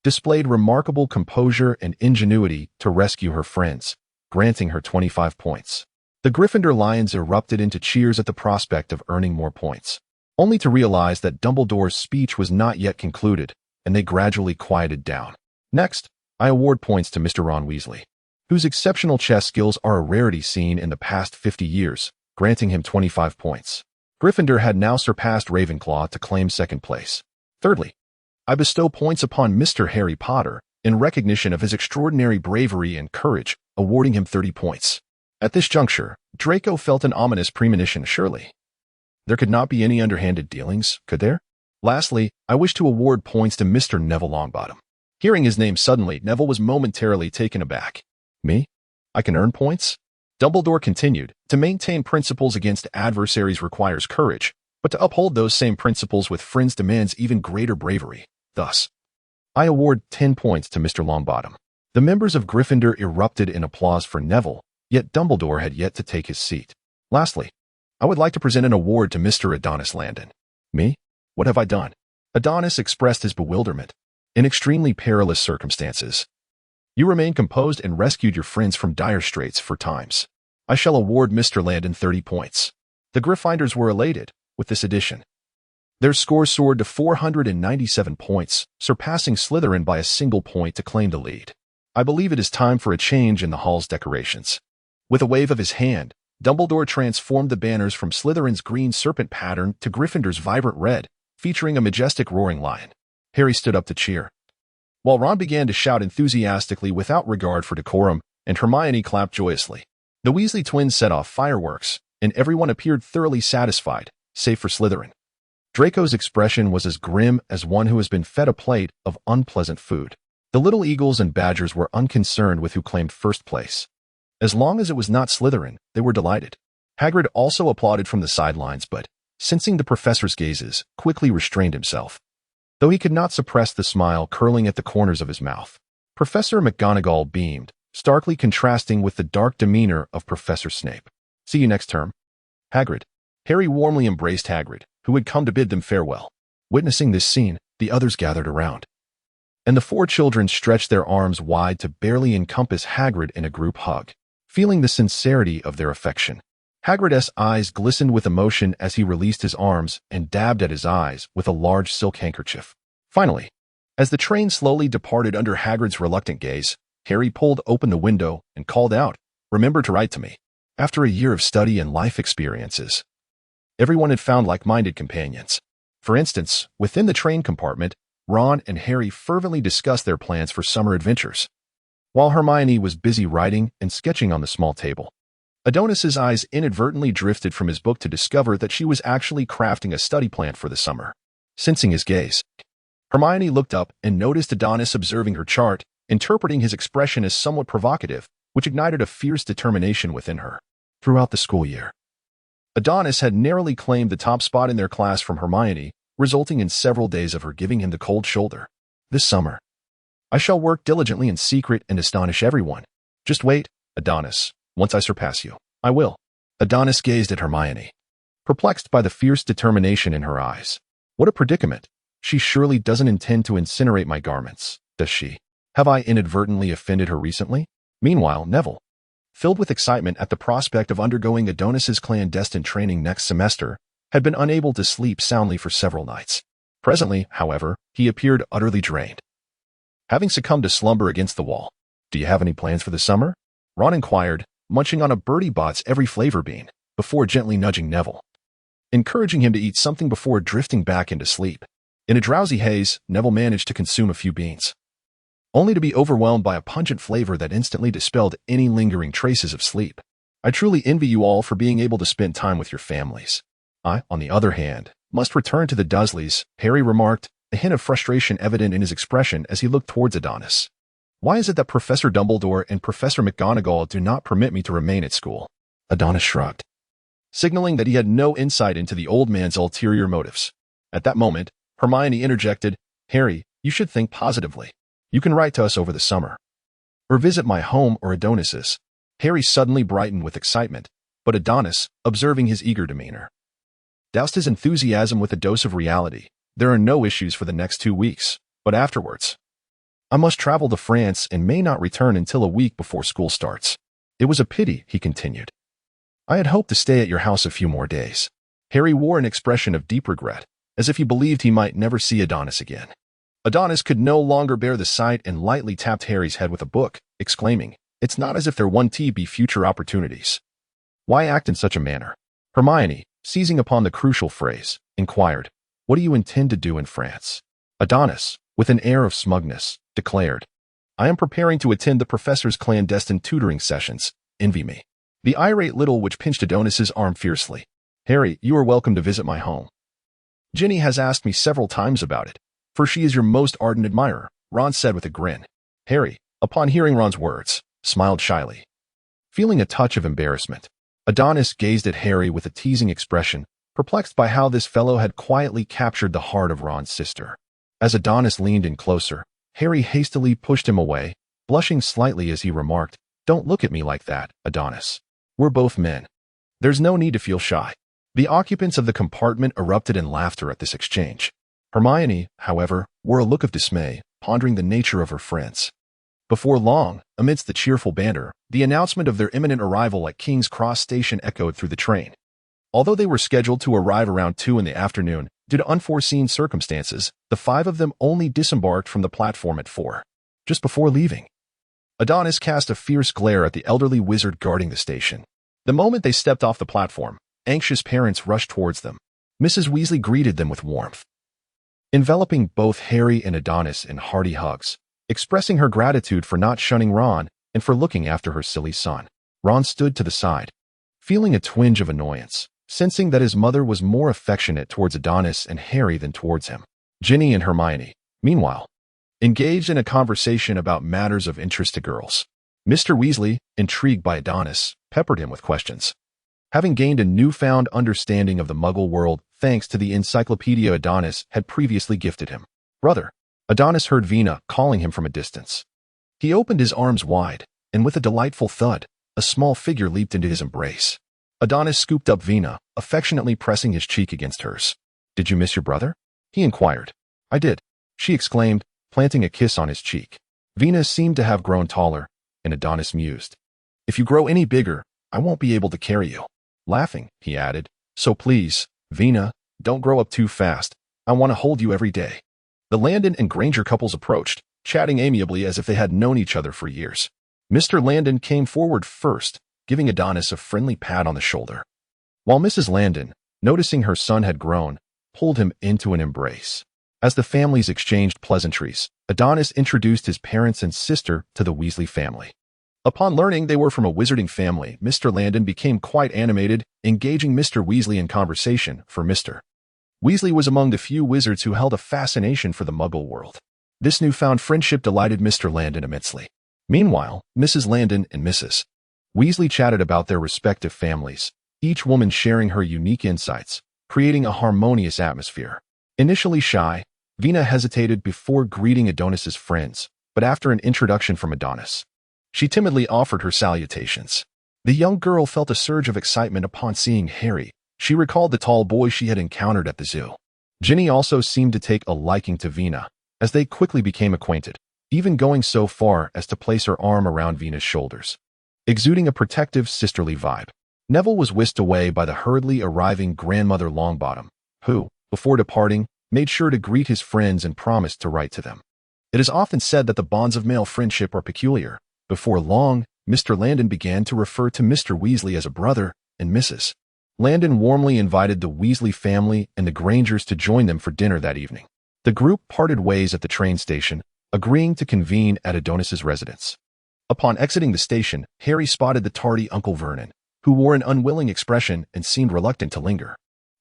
displayed remarkable composure and ingenuity to rescue her friends, granting her 25 points. The Gryffindor Lions erupted into cheers at the prospect of earning more points, only to realize that Dumbledore's speech was not yet concluded, and they gradually quieted down. Next, I award points to Mr. Ron Weasley, whose exceptional chess skills are a rarity seen in the past 50 years, granting him 25 points. Gryffindor had now surpassed Ravenclaw to claim second place. Thirdly, I bestow points upon Mr. Harry Potter in recognition of his extraordinary bravery and courage, awarding him 30 points. At this juncture, Draco felt an ominous premonition. Surely there could not be any underhanded dealings, could there? Lastly, I wish to award points to Mr. Neville Longbottom. Hearing his name suddenly, Neville was momentarily taken aback. Me? I can earn points? Dumbledore continued, to maintain principles against adversaries requires courage, but to uphold those same principles with friends demands even greater bravery. Thus, I award 10 points to Mr. Longbottom. The members of Gryffindor erupted in applause for Neville, yet Dumbledore had yet to take his seat. Lastly, I would like to present an award to Mr. Adonis Landon. Me? What have I done? Adonis expressed his bewilderment. In extremely perilous circumstances, you remained composed and rescued your friends from dire straits for times. I shall award Mr. Landon 30 points. The Gryffindors were elated with this addition. Their score soared to 497 points, surpassing Slytherin by a single point to claim the lead. I believe it is time for a change in the hall's decorations. With a wave of his hand, Dumbledore transformed the banners from Slytherin's green serpent pattern to Gryffindor's vibrant red, featuring a majestic roaring lion. Harry stood up to cheer, while Ron began to shout enthusiastically without regard for decorum, and Hermione clapped joyously. The Weasley twins set off fireworks, and everyone appeared thoroughly satisfied, save for Slytherin. Draco's expression was as grim as one who has been fed a plate of unpleasant food. The little eagles and badgers were unconcerned with who claimed first place. As long as it was not Slytherin, they were delighted. Hagrid also applauded from the sidelines, but, sensing the professor's gazes, quickly restrained himself, though he could not suppress the smile curling at the corners of his mouth. Professor McGonagall beamed, starkly contrasting with the dark demeanor of Professor Snape. See you next term. Hagrid. Harry warmly embraced Hagrid, who had come to bid them farewell. Witnessing this scene, the others gathered around, and the four children stretched their arms wide to barely encompass Hagrid in a group hug. Feeling the sincerity of their affection, Hagrid's eyes glistened with emotion as he released his arms and dabbed at his eyes with a large silk handkerchief. Finally, as the train slowly departed under Hagrid's reluctant gaze, Harry pulled open the window and called out, "Remember to write to me." After a year of study and life experiences, everyone had found like-minded companions. For instance, within the train compartment, Ron and Harry fervently discussed their plans for summer adventures, while Hermione was busy writing and sketching on the small table. Adonis's eyes inadvertently drifted from his book to discover that she was actually crafting a study plan for the summer. Sensing his gaze, Hermione looked up and noticed Adonis observing her chart, interpreting his expression as somewhat provocative, which ignited a fierce determination within her. Throughout the school year, Adonis had narrowly claimed the top spot in their class from Hermione, resulting in several days of her giving him the cold shoulder. This summer, I shall work diligently in secret and astonish everyone. Just wait, Adonis. Once I surpass you, I will. Adonis gazed at Hermione, perplexed by the fierce determination in her eyes. What a predicament. She surely doesn't intend to incinerate my garments, does she? Have I inadvertently offended her recently? Meanwhile, Neville, filled with excitement at the prospect of undergoing Adonis's clandestine training next semester, had been unable to sleep soundly for several nights. Presently, however, he appeared utterly drained, having succumbed to slumber against the wall. Do you have any plans for the summer? Ron inquired, munching on a Bertie Bott's every flavor bean, before gently nudging Neville, encouraging him to eat something before drifting back into sleep. In a drowsy haze, Neville managed to consume a few beans, only to be overwhelmed by a pungent flavor that instantly dispelled any lingering traces of sleep. I truly envy you all for being able to spend time with your families. I, on the other hand, must return to the Dursleys, Harry remarked, a hint of frustration evident in his expression as he looked towards Adonis. Why is it that Professor Dumbledore and Professor McGonagall do not permit me to remain at school? Adonis shrugged, signaling that he had no insight into the old man's ulterior motives. At that moment, Hermione interjected, Harry, you should think positively. You can write to us over the summer, or visit my home or Adonis's. Harry suddenly brightened with excitement, but Adonis, observing his eager demeanor, doused his enthusiasm with a dose of reality. There are no issues for the next 2 weeks, but afterwards, I must travel to France and may not return until a week before school starts. It was a pity, he continued. I had hoped to stay at your house a few more days. Harry wore an expression of deep regret, as if he believed he might never see Adonis again. Adonis could no longer bear the sight and lightly tapped Harry's head with a book, exclaiming, It's not as if there won't be future opportunities. Why act in such a manner? Hermione, seizing upon the crucial phrase, inquired, What do you intend to do in France? Adonis, with an air of smugness, declared, "I am preparing to attend the professor's clandestine tutoring sessions. Envy me." The irate little witch pinched Adonis's arm fiercely. "Harry, you are welcome to visit my home. Ginny has asked me several times about it, for she is your most ardent admirer," Ron said with a grin. Harry, upon hearing Ron's words, smiled shyly. Feeling a touch of embarrassment, Adonis gazed at Harry with a teasing expression, perplexed by how this fellow had quietly captured the heart of Ron's sister. As Adonis leaned in closer, Harry hastily pushed him away, blushing slightly as he remarked, "Don't look at me like that, Adonis. We're both men. There's no need to feel shy." The occupants of the compartment erupted in laughter at this exchange. Hermione, however, wore a look of dismay, pondering the nature of her friends. Before long, amidst the cheerful banter, the announcement of their imminent arrival at King's Cross Station echoed through the train. Although they were scheduled to arrive around 2 in the afternoon, due to unforeseen circumstances, the 5 of them only disembarked from the platform at 4. Just before leaving, Adonis cast a fierce glare at the elderly wizard guarding the station. The moment they stepped off the platform, anxious parents rushed towards them. Mrs. Weasley greeted them with warmth, enveloping both Harry and Adonis in hearty hugs, expressing her gratitude for not shunning Ron and for looking after her silly son. Ron stood to the side, feeling a twinge of annoyance, sensing that his mother was more affectionate towards Adonis and Harry than towards him. Ginny and Hermione, meanwhile, engaged in a conversation about matters of interest to girls. Mr. Weasley, intrigued by Adonis, peppered him with questions. Having gained a newfound understanding of the Muggle world thanks to the encyclopedia Adonis had previously gifted him. "Brother," Adonis heard Vina calling him from a distance. He opened his arms wide, and with a delightful thud, a small figure leaped into his embrace. Adonis scooped up Vina, affectionately pressing his cheek against hers. "Did you miss your brother?" he inquired. "I did," she exclaimed, planting a kiss on his cheek. Vina seemed to have grown taller, and Adonis mused. "If you grow any bigger, I won't be able to carry you." Laughing, he added, "So please, Vina, don't grow up too fast. I want to hold you every day." The Landon and Granger couples approached, chatting amiably as if they had known each other for years. Mr. Landon came forward first, giving Adonis a friendly pat on the shoulder, while Mrs. Landon, noticing her son had grown, pulled him into an embrace. As the families exchanged pleasantries, Adonis introduced his parents and sister to the Weasley family. Upon learning they were from a wizarding family, Mr. Landon became quite animated, engaging Mr. Weasley in conversation, for Mr. Weasley was among the few wizards who held a fascination for the Muggle world. This newfound friendship delighted Mr. Landon immensely. Meanwhile, Mrs. Landon and Mrs. Weasley chatted about their respective families, each woman sharing her unique insights, creating a harmonious atmosphere. Initially shy, Vina hesitated before greeting Adonis's friends, but after an introduction from Adonis, she timidly offered her salutations. The young girl felt a surge of excitement upon seeing Harry. She recalled the tall boy she had encountered at the zoo. Ginny also seemed to take a liking to Vina, as they quickly became acquainted, even going so far as to place her arm around Vina's shoulders, exuding a protective, sisterly vibe. Neville was whisked away by the hurriedly arriving grandmother Longbottom, who, before departing, made sure to greet his friends and promised to write to them. It is often said that the bonds of male friendship are peculiar. Before long, Mr. Landon began to refer to Mr. Weasley as a brother, and Mrs. Landon warmly invited the Weasley family and the Grangers to join them for dinner that evening. The group parted ways at the train station, agreeing to convene at Adonis's residence. Upon exiting the station, Harry spotted the tardy Uncle Vernon, who wore an unwilling expression and seemed reluctant to linger.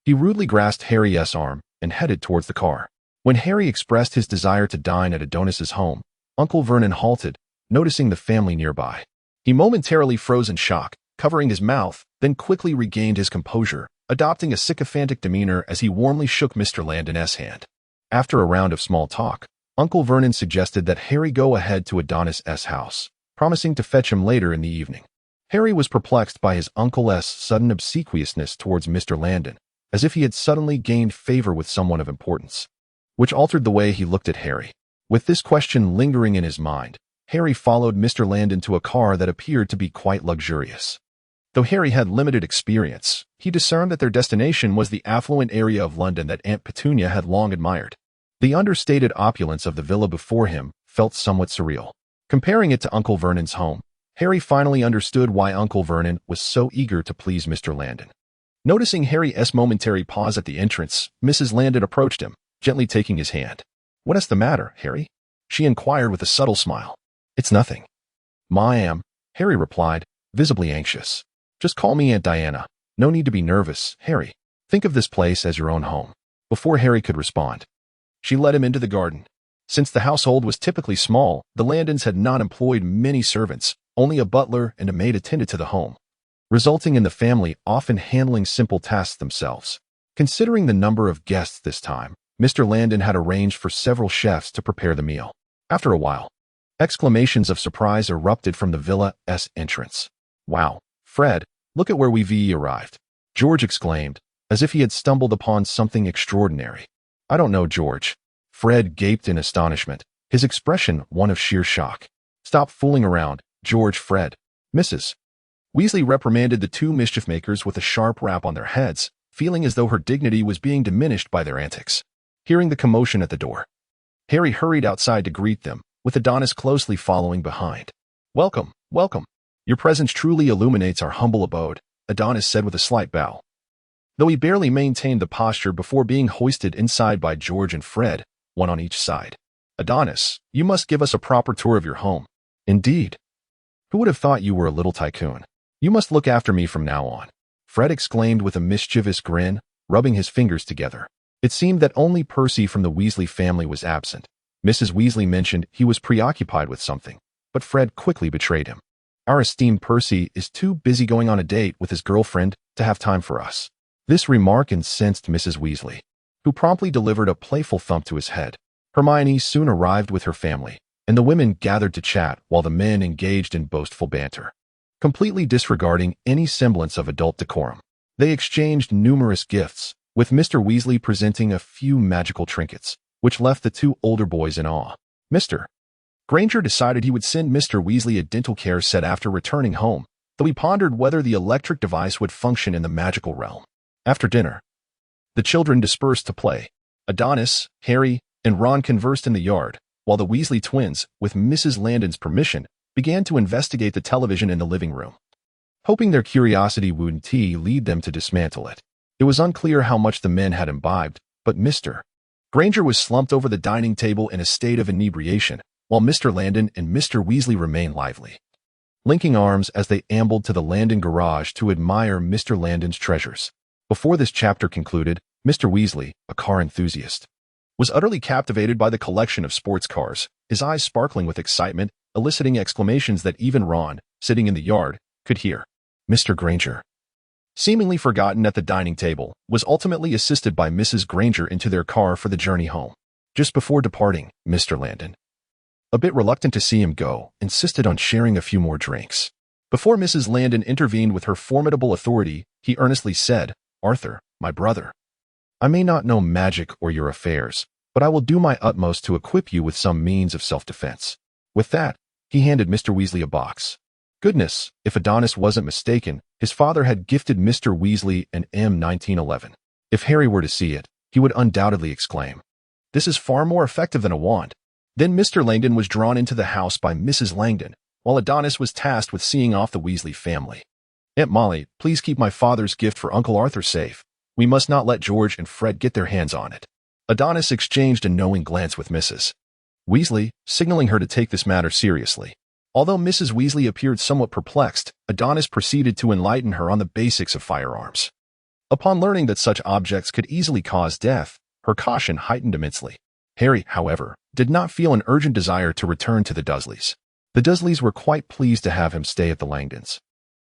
He rudely grasped Harry's arm and headed towards the car. When Harry expressed his desire to dine at Adonis's home, Uncle Vernon halted, noticing the family nearby. He momentarily froze in shock, covering his mouth, then quickly regained his composure, adopting a sycophantic demeanor as he warmly shook Mr. Landon's hand. After a round of small talk, Uncle Vernon suggested that Harry go ahead to Adonis's house, promising to fetch him later in the evening. Harry was perplexed by his uncle's sudden obsequiousness towards Mr. Landon, as if he had suddenly gained favor with someone of importance, which altered the way he looked at Harry. With this question lingering in his mind, Harry followed Mr. Landon to a car that appeared to be quite luxurious. Though Harry had limited experience, he discerned that their destination was the affluent area of London that Aunt Petunia had long admired. The understated opulence of the villa before him felt somewhat surreal. Comparing it to Uncle Vernon's home, Harry finally understood why Uncle Vernon was so eager to please Mr. Landon. Noticing Harry's momentary pause at the entrance, Mrs. Landon approached him, gently taking his hand. What is the matter, Harry? She inquired with a subtle smile. It's nothing. Ma am, Harry replied, visibly anxious. Just call me Aunt Diana. No need to be nervous, Harry. Think of this place as your own home. Before Harry could respond, she led him into the garden. Since the household was typically small, the Landons had not employed many servants, only a butler and a maid attended to the home, resulting in the family often handling simple tasks themselves. Considering the number of guests this time, Mr. Landon had arranged for several chefs to prepare the meal. After a while, exclamations of surprise erupted from the villa's entrance. Wow, Fred, look at where we've arrived, George exclaimed, as if he had stumbled upon something extraordinary. I don't know, George. Fred gaped in astonishment, his expression one of sheer shock. Stop fooling around, George. Fred. Mrs. Weasley reprimanded the two mischief-makers with a sharp rap on their heads, feeling as though her dignity was being diminished by their antics. Hearing the commotion at the door, Harry hurried outside to greet them, with Adonis closely following behind. Welcome, welcome. Your presence truly illuminates our humble abode, Adonis said with a slight bow. Though he barely maintained the posture before being hoisted inside by George and Fred, one on each side. Adonis, you must give us a proper tour of your home. Indeed. Who would have thought you were a little tycoon? You must look after me from now on, Fred exclaimed with a mischievous grin, rubbing his fingers together. It seemed that only Percy from the Weasley family was absent. Mrs. Weasley mentioned he was preoccupied with something, but Fred quickly betrayed him. Our esteemed Percy is too busy going on a date with his girlfriend to have time for us. This remark incensed Mrs. Weasley, who promptly delivered a playful thump to his head. Hermione soon arrived with her family, and the women gathered to chat while the men engaged in boastful banter. Completely disregarding any semblance of adult decorum, they exchanged numerous gifts, with Mr. Weasley presenting a few magical trinkets, which left the two older boys in awe. Mr. Granger decided he would send Mr. Weasley a dental care set after returning home, though he pondered whether the electric device would function in the magical realm. After dinner, the children dispersed to play. Adonis, Harry, and Ron conversed in the yard, while the Weasley twins, with Mrs. Landon's permission, began to investigate the television in the living room, hoping their curiosity would lead them to dismantle it. It was unclear how much the men had imbibed, but Mr. Granger was slumped over the dining table in a state of inebriation, while Mr. Landon and Mr. Weasley remained lively, linking arms as they ambled to the Landon garage to admire Mr. Landon's treasures. Before this chapter concluded, Mr. Weasley, a car enthusiast, was utterly captivated by the collection of sports cars, his eyes sparkling with excitement, eliciting exclamations that even Ron, sitting in the yard, could hear. Mr. Granger, seemingly forgotten at the dining table, was ultimately assisted by Mrs. Granger into their car for the journey home. Just before departing, Mr. Landon, a bit reluctant to see him go, insisted on sharing a few more drinks. Before Mrs. Landon intervened with her formidable authority, he earnestly said, Arthur, my brother, I may not know magic or your affairs, but I will do my utmost to equip you with some means of self-defense. With that, he handed Mr. Weasley a box. Goodness, if Adonis wasn't mistaken, his father had gifted Mr. Weasley an M1911. If Harry were to see it, he would undoubtedly exclaim, This is far more effective than a wand. Then Mr. Langdon was drawn into the house by Mrs. Langdon, while Adonis was tasked with seeing off the Weasley family. Aunt Molly, please keep my father's gift for Uncle Arthur safe. We must not let George and Fred get their hands on it. Adonis exchanged a knowing glance with Mrs. Weasley, signaling her to take this matter seriously. Although Mrs. Weasley appeared somewhat perplexed, Adonis proceeded to enlighten her on the basics of firearms. Upon learning that such objects could easily cause death, her caution heightened immensely. Harry, however, did not feel an urgent desire to return to the Dursleys. The Dursleys were quite pleased to have him stay at the Langdons.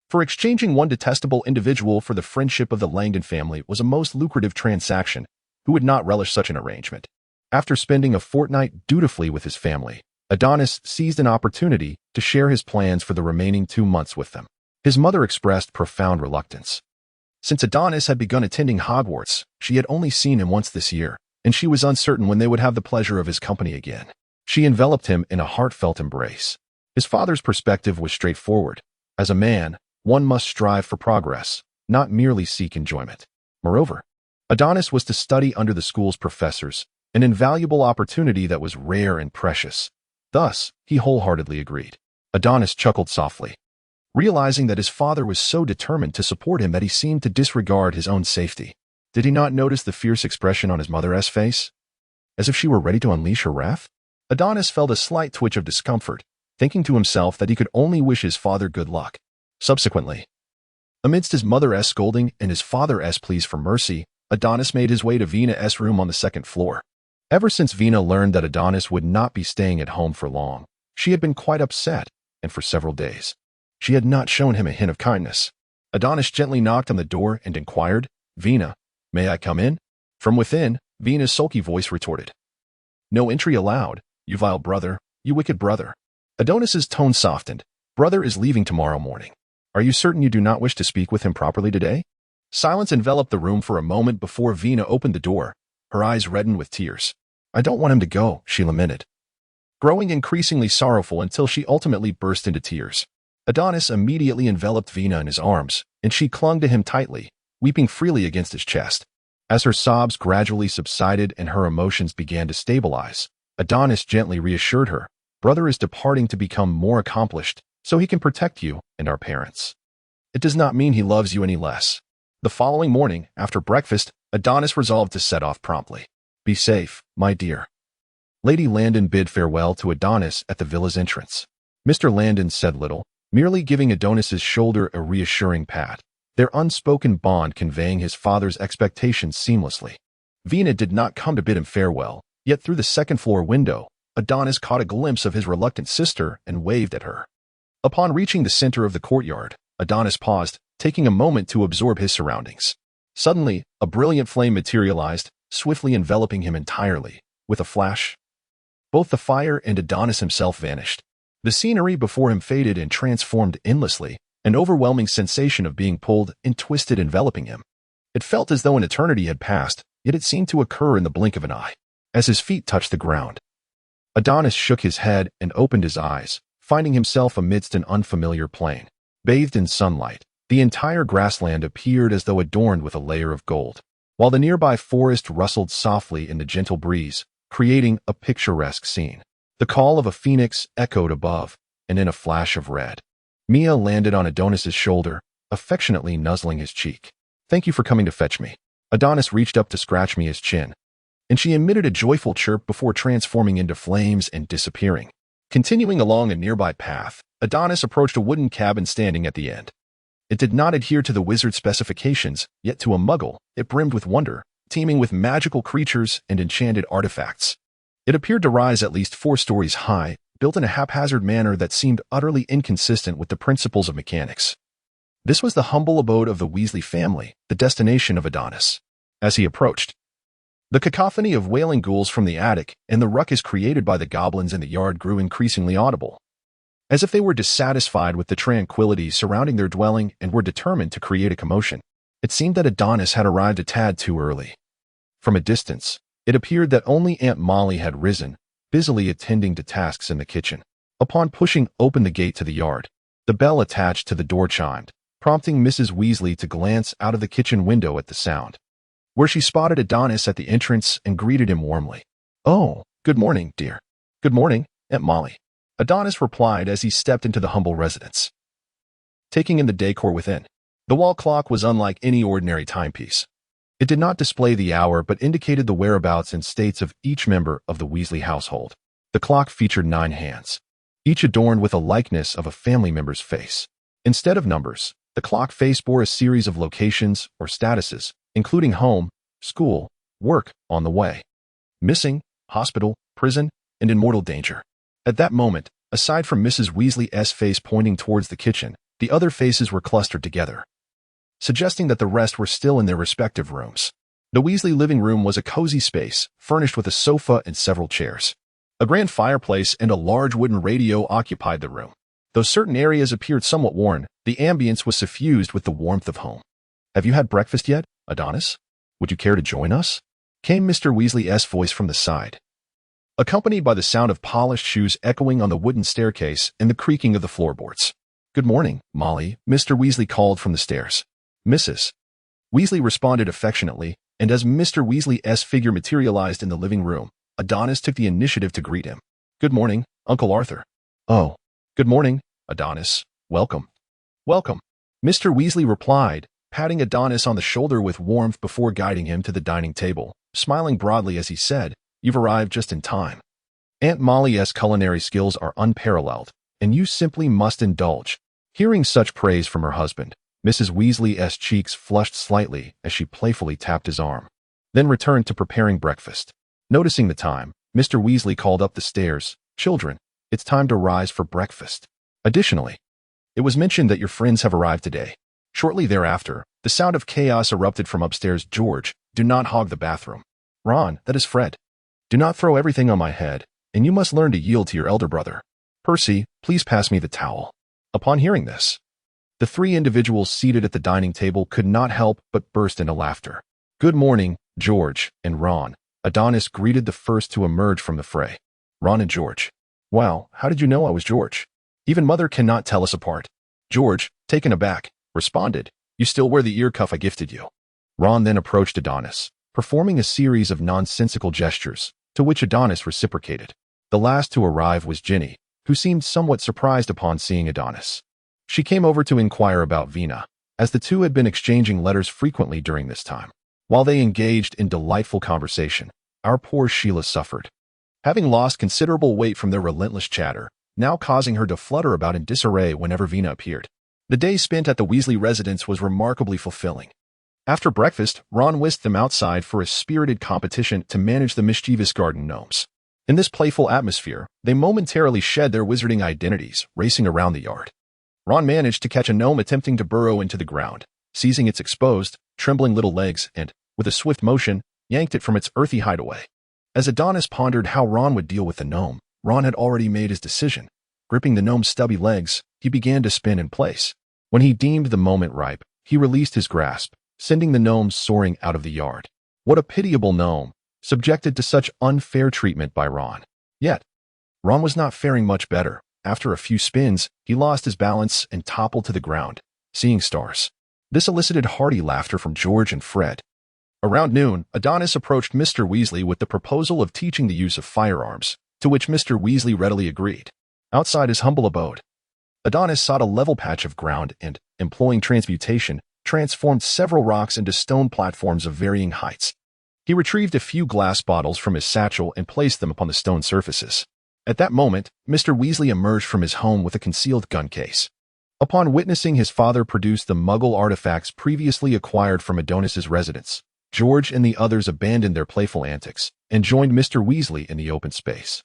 For exchanging one detestable individual for the friendship of the Langdon family was a most lucrative transaction. Who would not relish such an arrangement? After spending a fortnight dutifully with his family, Adonis seized an opportunity to share his plans for the remaining 2 months with them. His mother expressed profound reluctance. Since Adonis had begun attending Hogwarts, she had only seen him once this year, and she was uncertain when they would have the pleasure of his company again. She enveloped him in a heartfelt embrace. His father's perspective was straightforward. As a man, one must strive for progress, not merely seek enjoyment. Moreover, Adonis was to study under the school's professors, an invaluable opportunity that was rare and precious. Thus, he wholeheartedly agreed. Adonis chuckled softly, realizing that his father was so determined to support him that he seemed to disregard his own safety. Did he not notice the fierce expression on his mother's face? as if she were ready to unleash her wrath. Adonis felt a slight twitch of discomfort, thinking to himself that he could only wish his father good luck. Subsequently, amidst his mother's scolding and his father's pleas for mercy, Adonis made his way to Vena's room on the second floor. Ever since Vena learned that Adonis would not be staying at home for long, she had been quite upset, and for several days, she had not shown him a hint of kindness. Adonis gently knocked on the door and inquired, "Vena, may I come in?" From within, Vena's sulky voice retorted, "No entry allowed, you vile brother, you wicked brother." Adonis's tone softened. "Brother is leaving tomorrow morning. Are you certain you do not wish to speak with him properly today?" Silence enveloped the room for a moment before Vena opened the door, her eyes reddened with tears. "I don't want him to go," she lamented, growing increasingly sorrowful until she ultimately burst into tears. Adonis immediately enveloped Vena in his arms, and she clung to him tightly, weeping freely against his chest. As her sobs gradually subsided and her emotions began to stabilize, Adonis gently reassured her, "Brother is departing to become more accomplished, so he can protect you and our parents. It does not mean he loves you any less." The following morning, after breakfast, Adonis resolved to set off promptly. "Be safe, my dear." Lady Landon bid farewell to Adonis at the villa's entrance. Mr. Landon said little, merely giving Adonis's shoulder a reassuring pat, their unspoken bond conveying his father's expectations seamlessly. Vena did not come to bid him farewell, yet through the second-floor window, Adonis caught a glimpse of his reluctant sister and waved at her. Upon reaching the center of the courtyard, Adonis paused, taking a moment to absorb his surroundings. Suddenly, a brilliant flame materialized, swiftly enveloping him entirely. With a flash, both the fire and Adonis himself vanished. The scenery before him faded and transformed endlessly, an overwhelming sensation of being pulled and twisted enveloping him. It felt as though an eternity had passed, yet it seemed to occur in the blink of an eye. As his feet touched the ground, Adonis shook his head and opened his eyes, finding himself amidst an unfamiliar plain. Bathed in sunlight, the entire grassland appeared as though adorned with a layer of gold, while the nearby forest rustled softly in the gentle breeze, creating a picturesque scene. The call of a phoenix echoed above, and in a flash of red, Mia landed on Adonis's shoulder, affectionately nuzzling his cheek. "Thank you for coming to fetch me." Adonis reached up to scratch Mia's chin, and she emitted a joyful chirp before transforming into flames and disappearing. Continuing along a nearby path, Adonis approached a wooden cabin standing at the end. It did not adhere to the wizard's specifications, yet to a muggle, it brimmed with wonder, teeming with magical creatures and enchanted artifacts. It appeared to rise at least 4 stories high, built in a haphazard manner that seemed utterly inconsistent with the principles of mechanics. This was the humble abode of the Weasley family, the destination of Adonis. As he approached, the cacophony of wailing ghouls from the attic and the ruckus created by the goblins in the yard grew increasingly audible, as if they were dissatisfied with the tranquility surrounding their dwelling and were determined to create a commotion. It seemed that Adonis had arrived a tad too early. From a distance, it appeared that only Aunt Molly had risen, busily attending to tasks in the kitchen. Upon pushing open the gate to the yard, the bell attached to the door chimed, prompting Mrs. Weasley to glance out of the kitchen window at the sound, where she spotted Adonis at the entrance and greeted him warmly. "Oh, good morning, dear." "Good morning, Aunt Molly," Adonis replied as he stepped into the humble residence, taking in the decor within. The wall clock was unlike any ordinary timepiece. It did not display the hour but indicated the whereabouts and states of each member of the Weasley household. The clock featured 9 hands, each adorned with a likeness of a family member's face. Instead of numbers, the clock face bore a series of locations or statuses, including home, school, work, on the way, missing, hospital, prison, and in mortal danger. At that moment, aside from Mrs. Weasley's face pointing towards the kitchen, the other faces were clustered together, suggesting that the rest were still in their respective rooms. The Weasley living room was a cozy space, furnished with a sofa and several chairs. A grand fireplace and a large wooden radio occupied the room. Though certain areas appeared somewhat worn, the ambience was suffused with the warmth of home. "Have you had breakfast yet, Adonis? Would you care to join us?" came Mr. Weasley's voice from the side, accompanied by the sound of polished shoes echoing on the wooden staircase and the creaking of the floorboards. "Good morning, Molly," Mr. Weasley called from the stairs. "Mrs. Weasley responded affectionately, and as Mr. Weasley's figure materialized in the living room, Adonis took the initiative to greet him. "Good morning, Uncle Arthur." "Oh, good morning, Adonis. Welcome." "Welcome," Mr. Weasley replied, patting Adonis on the shoulder with warmth before guiding him to the dining table, smiling broadly as he said, You've arrived just in time. Aunt Molly's culinary skills are unparalleled, and you simply must indulge." Hearing such praise from her husband, Mrs. Weasley's cheeks flushed slightly as she playfully tapped his arm, then returned to preparing breakfast. Noticing the time, Mr. Weasley called up the stairs, "Children, it's time to rise for breakfast." Additionally, it was mentioned that your friends have arrived today. Shortly thereafter, the sound of chaos erupted from upstairs. "George, do not hog the bathroom. Ron, that is Fred. Do not throw everything on my head, and you must learn to yield to your elder brother. Percy, please pass me the towel." Upon hearing this, the three individuals seated at the dining table could not help but burst into laughter. "Good morning, George and Ron," Adonis greeted the first to emerge from the fray. "Ron and George. Wow, how did you know I was George? Even Mother cannot tell us apart." George, taken aback, responded, "You still wear the ear cuff I gifted you." Ron then approached Adonis, performing a series of nonsensical gestures, to which Adonis reciprocated. The last to arrive was Ginny, who seemed somewhat surprised upon seeing Adonis. She came over to inquire about Vina, as the two had been exchanging letters frequently during this time. While they engaged in delightful conversation, our poor Sheila suffered, having lost considerable weight from their relentless chatter, now causing her to flutter about in disarray whenever Vina appeared. The day spent at the Weasley residence was remarkably fulfilling. After breakfast, Ron whisked them outside for a spirited competition to manage the mischievous garden gnomes. In this playful atmosphere, they momentarily shed their wizarding identities, racing around the yard. Ron managed to catch a gnome attempting to burrow into the ground, seizing its exposed, trembling little legs and, with a swift motion, yanked it from its earthy hideaway. As Adonis pondered how Ron would deal with the gnome, Ron had already made his decision. Gripping the gnome's stubby legs, he began to spin in place. When he deemed the moment ripe, he released his grasp, sending the gnome soaring out of the yard. What a pitiable gnome, subjected to such unfair treatment by Ron. Yet, Ron was not faring much better. After a few spins, he lost his balance and toppled to the ground, seeing stars. This elicited hearty laughter from George and Fred. Around noon, Adonis approached Mr. Weasley with the proposal of teaching the use of firearms, to which Mr. Weasley readily agreed. Outside his humble abode, Adonis sought a level patch of ground and, employing transmutation, transformed several rocks into stone platforms of varying heights. He retrieved a few glass bottles from his satchel and placed them upon the stone surfaces. At that moment, Mr. Weasley emerged from his home with a concealed gun case. Upon witnessing his father produce the Muggle artifacts previously acquired from Adonis's residence, George and the others abandoned their playful antics and joined Mr. Weasley in the open space.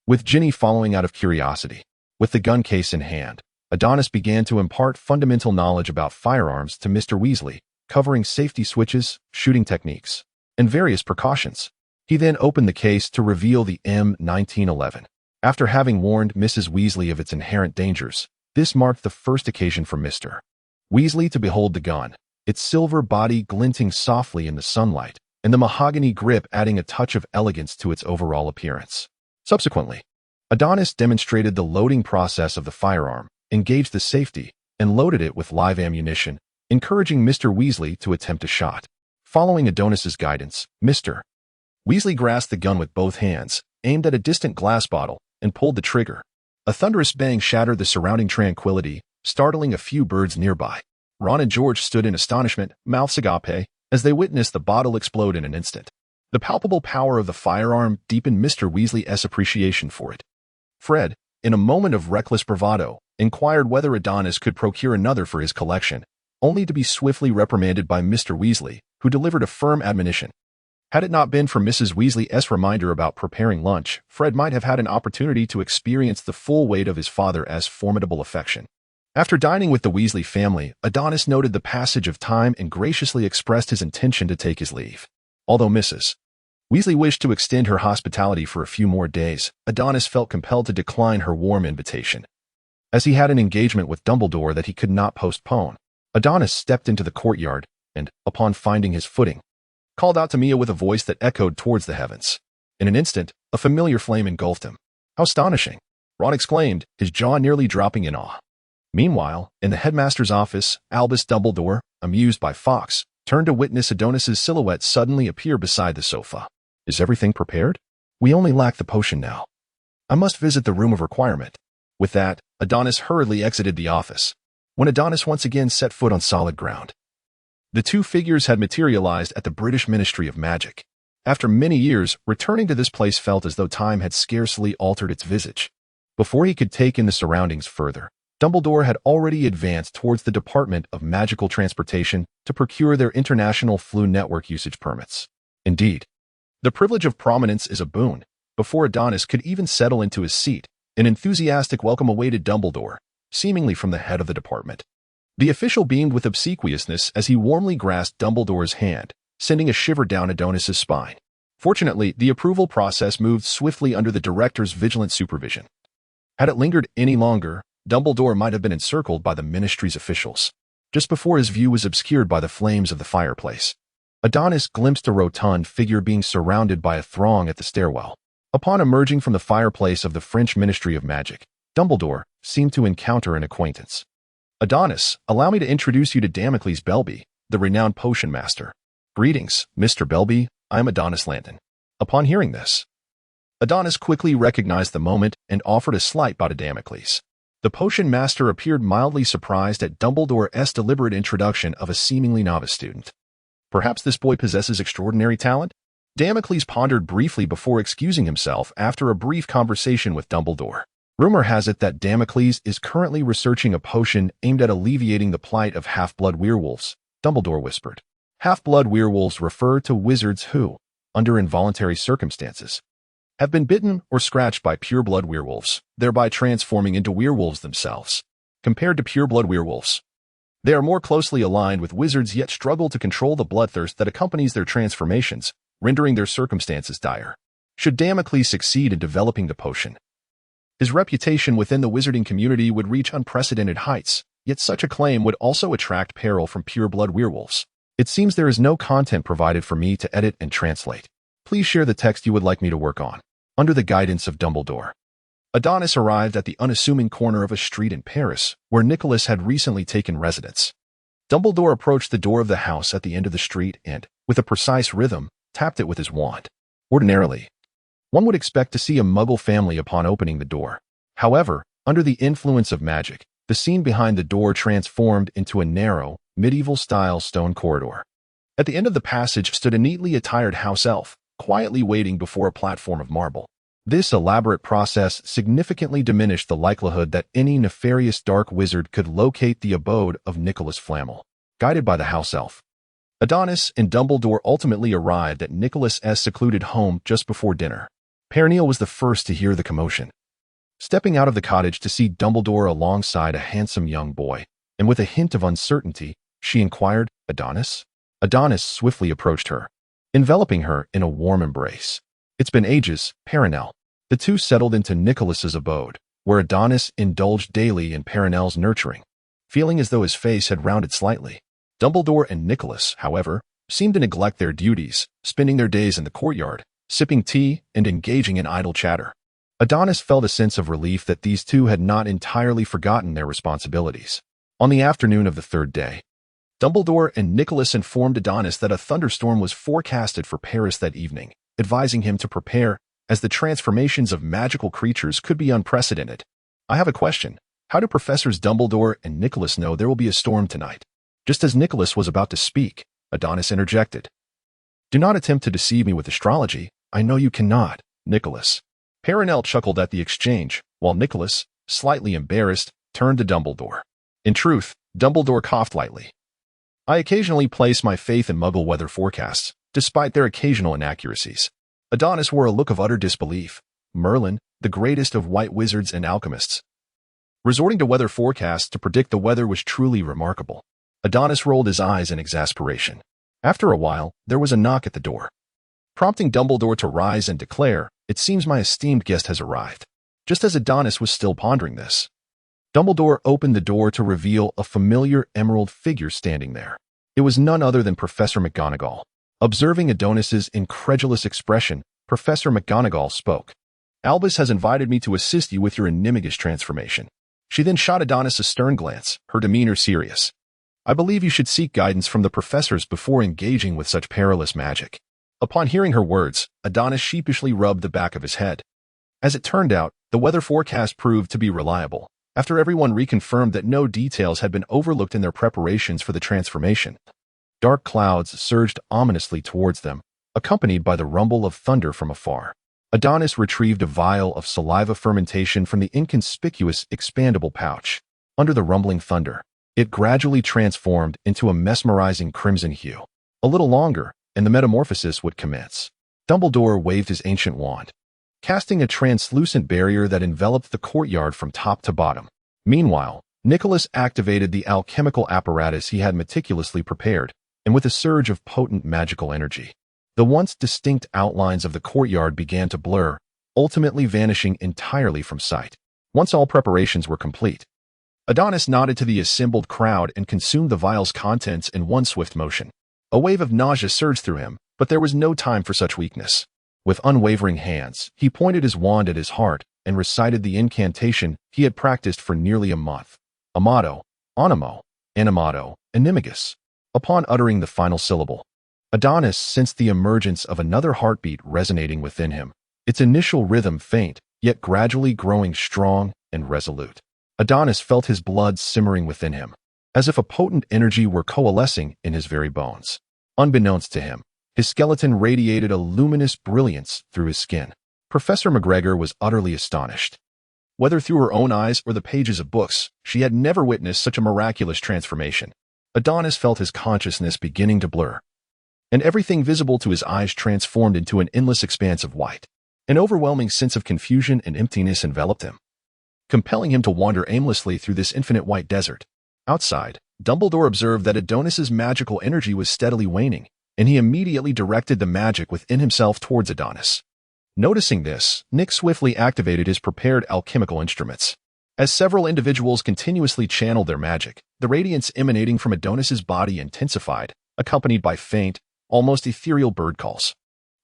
With Ginny following out of curiosity, with the gun case in hand, Adonis began to impart fundamental knowledge about firearms to Mr. Weasley, covering safety switches, shooting techniques, and various precautions. He then opened the case to reveal the M1911. After having warned Mrs. Weasley of its inherent dangers, this marked the first occasion for Mr. Weasley to behold the gun, its silver body glinting softly in the sunlight, and the mahogany grip adding a touch of elegance to its overall appearance. Subsequently, Adonis demonstrated the loading process of the firearm, engaged the safety, and loaded it with live ammunition, encouraging Mr. Weasley to attempt a shot. Following Adonis's guidance, Mr. Weasley grasped the gun with both hands, aimed at a distant glass bottle, and pulled the trigger. A thunderous bang shattered the surrounding tranquility, startling a few birds nearby. Ron and George stood in astonishment, mouths agape, as they witnessed the bottle explode in an instant. The palpable power of the firearm deepened Mr. Weasley's appreciation for it. Fred, in a moment of reckless bravado, inquired whether Adonis could procure another for his collection, only to be swiftly reprimanded by Mr. Weasley, who delivered a firm admonition. Had it not been for Mrs. Weasley's reminder about preparing lunch, Fred might have had an opportunity to experience the full weight of his father's formidable affection. After dining with the Weasley family, Adonis noted the passage of time and graciously expressed his intention to take his leave. Although Mrs. Weasley wished to extend her hospitality for a few more days, Adonis felt compelled to decline her warm invitation. As he had an engagement with Dumbledore that he could not postpone, Adonis stepped into the courtyard and, upon finding his footing, called out to Mia with a voice that echoed towards the heavens. In an instant, a familiar flame engulfed him. "How astonishing!" Ron exclaimed, his jaw nearly dropping in awe. Meanwhile, in the headmaster's office, Albus Dumbledore, amused by Fawkes, turned to witness Adonis's silhouette suddenly appear beside the sofa. "Is everything prepared? We only lack the potion now. I must visit the room of requirement." With that, Adonis hurriedly exited the office. When Adonis once again set foot on solid ground, the two figures had materialized at the British Ministry of Magic. After many years, returning to this place felt as though time had scarcely altered its visage. Before he could take in the surroundings further, Dumbledore had already advanced towards the Department of Magical Transportation to procure their international flu network usage permits. Indeed, the privilege of prominence is a boon. Before Adonis could even settle into his seat, an enthusiastic welcome awaited Dumbledore, seemingly from the head of the department. The official beamed with obsequiousness as he warmly grasped Dumbledore's hand, sending a shiver down Adonis's spine. Fortunately, the approval process moved swiftly under the director's vigilant supervision. Had it lingered any longer, Dumbledore might have been encircled by the ministry's officials. Just before his view was obscured by the flames of the fireplace, Adonis glimpsed a rotund figure being surrounded by a throng at the stairwell. Upon emerging from the fireplace of the French Ministry of Magic, Dumbledore seemed to encounter an acquaintance. Adonis, allow me to introduce you to Damocles Belby, the renowned potion master. Greetings, Mr. Belby, I am Adonis Landon. Upon hearing this, Adonis quickly recognized the moment and offered a slight bow to Damocles. The potion master appeared mildly surprised at Dumbledore's deliberate introduction of a seemingly novice student. Perhaps this boy possesses extraordinary talent? Damocles pondered briefly before excusing himself after a brief conversation with Dumbledore. Rumor has it that Damocles is currently researching a potion aimed at alleviating the plight of half-blood werewolves, Dumbledore whispered. Half-blood werewolves refer to wizards who, under involuntary circumstances, have been bitten or scratched by pure-blood werewolves, thereby transforming into werewolves themselves. Compared to pure-blood werewolves, they are more closely aligned with wizards yet struggle to control the bloodthirst that accompanies their transformations, rendering their circumstances dire. Should Damocles succeed in developing the potion, his reputation within the wizarding community would reach unprecedented heights, yet such a claim would also attract peril from pure-blood werewolves. It seems there is no content provided for me to edit and translate. Please share the text you would like me to work on. Under the guidance of Dumbledore, Adonis arrived at the unassuming corner of a street in Paris, where Nicholas had recently taken residence. Dumbledore approached the door of the house at the end of the street and, with a precise rhythm, tapped it with his wand. Ordinarily, one would expect to see a Muggle family upon opening the door. However, under the influence of magic, the scene behind the door transformed into a narrow, medieval-style stone corridor. At the end of the passage stood a neatly attired house elf, quietly waiting before a platform of marble. This elaborate process significantly diminished the likelihood that any nefarious dark wizard could locate the abode of Nicholas Flamel. Guided by the house elf, Adonis and Dumbledore ultimately arrived at Nicholas's secluded home just before dinner. Perennial was the first to hear the commotion. Stepping out of the cottage to see Dumbledore alongside a handsome young boy, and with a hint of uncertainty, she inquired, "Adonis?" Adonis swiftly approached her, enveloping her in a warm embrace. "It's been ages, Perennial." The two settled into Nicholas's abode, where Adonis indulged daily in Perennial's nurturing, feeling as though his face had rounded slightly. Dumbledore and Nicholas, however, seemed to neglect their duties, spending their days in the courtyard, sipping tea and engaging in idle chatter. Adonis felt a sense of relief that these two had not entirely forgotten their responsibilities. On the afternoon of the third day, Dumbledore and Nicholas informed Adonis that a thunderstorm was forecasted for Paris that evening, advising him to prepare, as the transformations of magical creatures could be unprecedented. "I have a question. How do Professors Dumbledore and Nicholas know there will be a storm tonight?" Just as Nicholas was about to speak, Adonis interjected. "Do not attempt to deceive me with astrology. I know you cannot, Nicholas." Perennial chuckled at the exchange, while Nicholas, slightly embarrassed, turned to Dumbledore. In truth, Dumbledore coughed lightly. "I occasionally place my faith in Muggle weather forecasts, despite their occasional inaccuracies." Adonis wore a look of utter disbelief. Merlin, the greatest of white wizards and alchemists, resorting to weather forecasts to predict the weather was truly remarkable. Adonis rolled his eyes in exasperation. After a while, there was a knock at the door, prompting Dumbledore to rise and declare, "It seems my esteemed guest has arrived." Just as Adonis was still pondering this, Dumbledore opened the door to reveal a familiar emerald figure standing there. It was none other than Professor McGonagall. Observing Adonis's incredulous expression, Professor McGonagall spoke. "Albus has invited me to assist you with your Animagus transformation." She then shot Adonis a stern glance, her demeanor serious. "I believe you should seek guidance from the professors before engaging with such perilous magic." Upon hearing her words, Adonis sheepishly rubbed the back of his head. As it turned out, the weather forecast proved to be reliable, after everyone reconfirmed that no details had been overlooked in their preparations for the transformation. Dark clouds surged ominously towards them, accompanied by the rumble of thunder from afar. Adonis retrieved a vial of saliva fermentation from the inconspicuous expandable pouch. Under the rumbling thunder, it gradually transformed into a mesmerizing crimson hue. A little longer, and the metamorphosis would commence. Dumbledore waved his ancient wand, casting a translucent barrier that enveloped the courtyard from top to bottom. Meanwhile, Nicholas activated the alchemical apparatus he had meticulously prepared, and with a surge of potent magical energy, the once distinct outlines of the courtyard began to blur, ultimately vanishing entirely from sight. Once all preparations were complete, Adonis nodded to the assembled crowd and consumed the vial's contents in one swift motion. A wave of nausea surged through him, but there was no time for such weakness. With unwavering hands, he pointed his wand at his heart and recited the incantation he had practiced for nearly a month. Amato, Animo, Animato, Animagus. Upon uttering the final syllable, Adonis sensed the emergence of another heartbeat resonating within him, its initial rhythm faint, yet gradually growing strong and resolute. Adonis felt his blood simmering within him, as if a potent energy were coalescing in his very bones. Unbeknownst to him, his skeleton radiated a luminous brilliance through his skin. Professor McGregor was utterly astonished. Whether through her own eyes or the pages of books, she had never witnessed such a miraculous transformation. Adonis felt his consciousness beginning to blur, and everything visible to his eyes transformed into an endless expanse of white. An overwhelming sense of confusion and emptiness enveloped him, compelling him to wander aimlessly through this infinite white desert. Outside, Dumbledore observed that Adonis's magical energy was steadily waning, and he immediately directed the magic within himself towards Adonis. Noticing this, Nick swiftly activated his prepared alchemical instruments. As several individuals continuously channeled their magic, the radiance emanating from Adonis's body intensified, accompanied by faint, almost ethereal bird calls.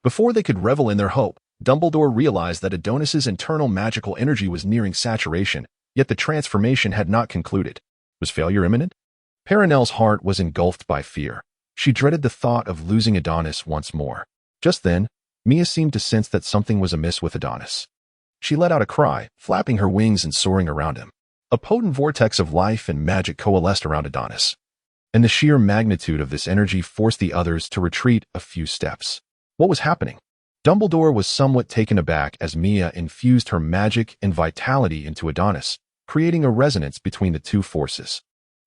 Before they could revel in their hope, Dumbledore realized that Adonis's internal magical energy was nearing saturation, yet the transformation had not concluded. Was failure imminent? Perenelle's heart was engulfed by fear. She dreaded the thought of losing Adonis once more. Just then, Mia seemed to sense that something was amiss with Adonis. She let out a cry, flapping her wings and soaring around him. A potent vortex of life and magic coalesced around Adonis, and the sheer magnitude of this energy forced the others to retreat a few steps. What was happening? Dumbledore was somewhat taken aback as Mia infused her magic and vitality into Adonis, creating a resonance between the two forces.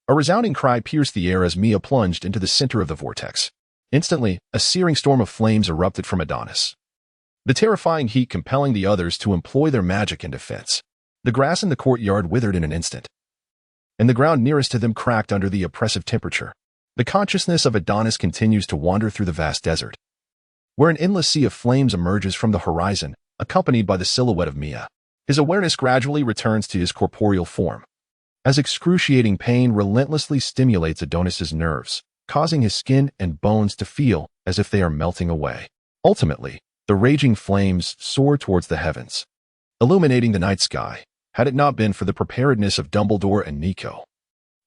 A resounding cry pierced the air as Mia plunged into the center of the vortex. Instantly, a searing storm of flames erupted from Adonis, the terrifying heat compelling the others to employ their magic in defense. The grass in the courtyard withered in an instant, and the ground nearest to them cracked under the oppressive temperature. The consciousness of Adonis continues to wander through the vast desert, where an endless sea of flames emerges from the horizon, accompanied by the silhouette of Mia. His awareness gradually returns to his corporeal form, as excruciating pain relentlessly stimulates Adonis's nerves, causing his skin and bones to feel as if they are melting away. Ultimately, the raging flames soar towards the heavens, illuminating the night sky, had it not been for the preparedness of Dumbledore and Nico.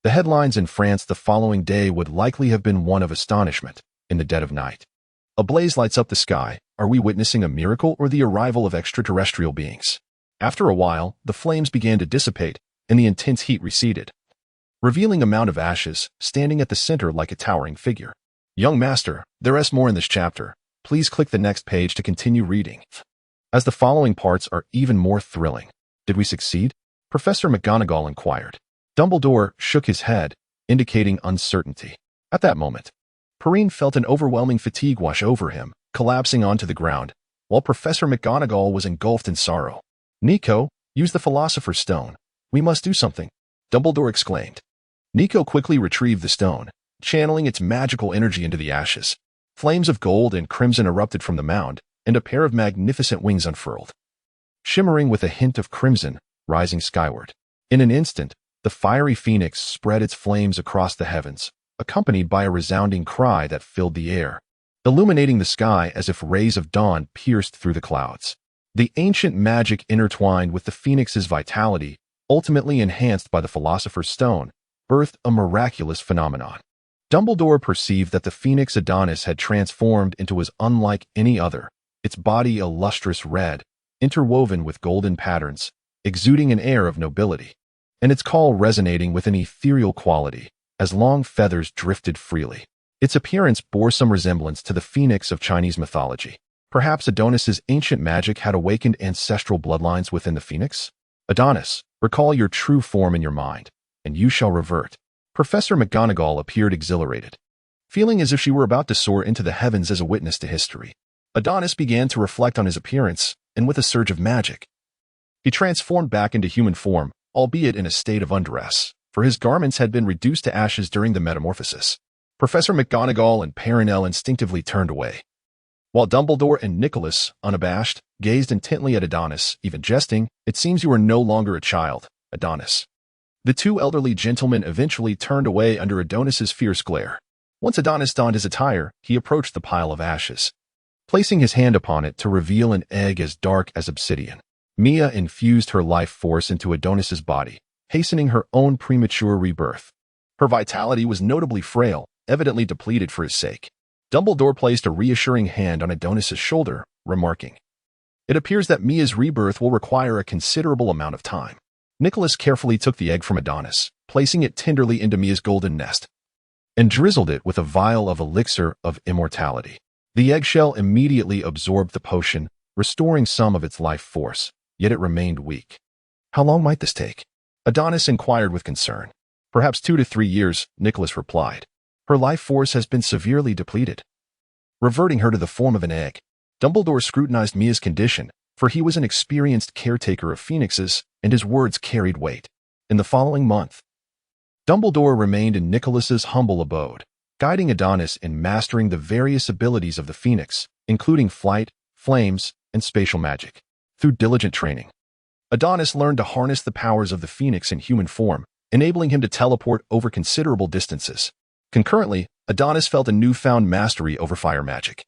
The headlines in France the following day would likely have been one of astonishment. In the dead of night, a blaze lights up the sky. Are we witnessing a miracle or the arrival of extraterrestrial beings? After a while, the flames began to dissipate, and the intense heat receded, revealing a mound of ashes, standing at the center like a towering figure. Young master, there is more in this chapter. Please click the next page to continue reading, as the following parts are even more thrilling. Did we succeed? Professor McGonagall inquired. Dumbledore shook his head, indicating uncertainty. At that moment, Perrine felt an overwhelming fatigue wash over him, collapsing onto the ground, while Professor McGonagall was engulfed in sorrow. Nico, use the Philosopher's Stone. We must do something, Dumbledore exclaimed. Nico quickly retrieved the stone, channeling its magical energy into the ashes. Flames of gold and crimson erupted from the mound, and a pair of magnificent wings unfurled, shimmering with a hint of crimson, rising skyward. In an instant, the fiery phoenix spread its flames across the heavens, accompanied by a resounding cry that filled the air, illuminating the sky as if rays of dawn pierced through the clouds. The ancient magic intertwined with the phoenix's vitality, ultimately enhanced by the Philosopher's Stone, birthed a miraculous phenomenon. Dumbledore perceived that the phoenix Adonis had transformed into was unlike any other, its body a lustrous red, interwoven with golden patterns, exuding an air of nobility, and its call resonating with an ethereal quality, as long feathers drifted freely. Its appearance bore some resemblance to the phoenix of Chinese mythology. Perhaps Adonis's ancient magic had awakened ancestral bloodlines within the phoenix? Adonis, recall your true form in your mind, and you shall revert. Professor McGonagall appeared exhilarated, feeling as if she were about to soar into the heavens as a witness to history. Adonis began to reflect on his appearance, and with a surge of magic, he transformed back into human form, albeit in a state of undress, for his garments had been reduced to ashes during the metamorphosis. Professor McGonagall and Perenelle instinctively turned away, while Dumbledore and Nicholas, unabashed, gazed intently at Adonis, even jesting. It seems you are no longer a child, Adonis. The two elderly gentlemen eventually turned away under Adonis's fierce glare. Once Adonis donned his attire, he approached the pile of ashes, placing his hand upon it to reveal an egg as dark as obsidian. Mia infused her life force into Adonis's body, hastening her own premature rebirth. Her vitality was notably frail, evidently depleted for his sake. Dumbledore placed a reassuring hand on Adonis's shoulder, remarking, "It appears that Mia's rebirth will require a considerable amount of time." Nicholas carefully took the egg from Adonis, placing it tenderly into Mia's golden nest, and drizzled it with a vial of elixir of immortality. The eggshell immediately absorbed the potion, restoring some of its life force, yet it remained weak. How long might this take? Adonis inquired with concern. Perhaps 2 to 3 years, Nicholas replied. Her life force has been severely depleted, reverting her to the form of an egg. Dumbledore scrutinized Mia's condition, for he was an experienced caretaker of phoenixes, and his words carried weight. In the following month, Dumbledore remained in Nicholas's humble abode, guiding Adonis in mastering the various abilities of the phoenix, including flight, flames, and spatial magic. Through diligent training, Adonis learned to harness the powers of the phoenix in human form, enabling him to teleport over considerable distances. Concurrently, Adonis felt a newfound mastery over fire magic.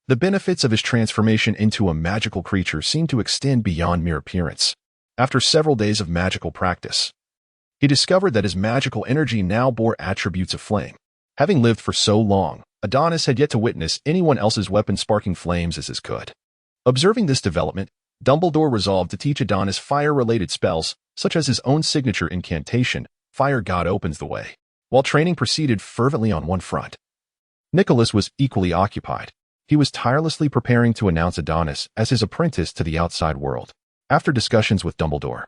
The benefits of his transformation into a magical creature seemed to extend beyond mere appearance. After several days of magical practice, he discovered that his magical energy now bore attributes of flame. Having lived for so long, Adonis had yet to witness anyone else's weapon sparking flames as his could. Observing this development, Dumbledore resolved to teach Adonis fire-related spells, such as his own signature incantation, Fire God Opens the Way. While training proceeded fervently on one front, Nicholas was equally occupied. He was tirelessly preparing to announce Adonis as his apprentice to the outside world. After discussions with Dumbledore,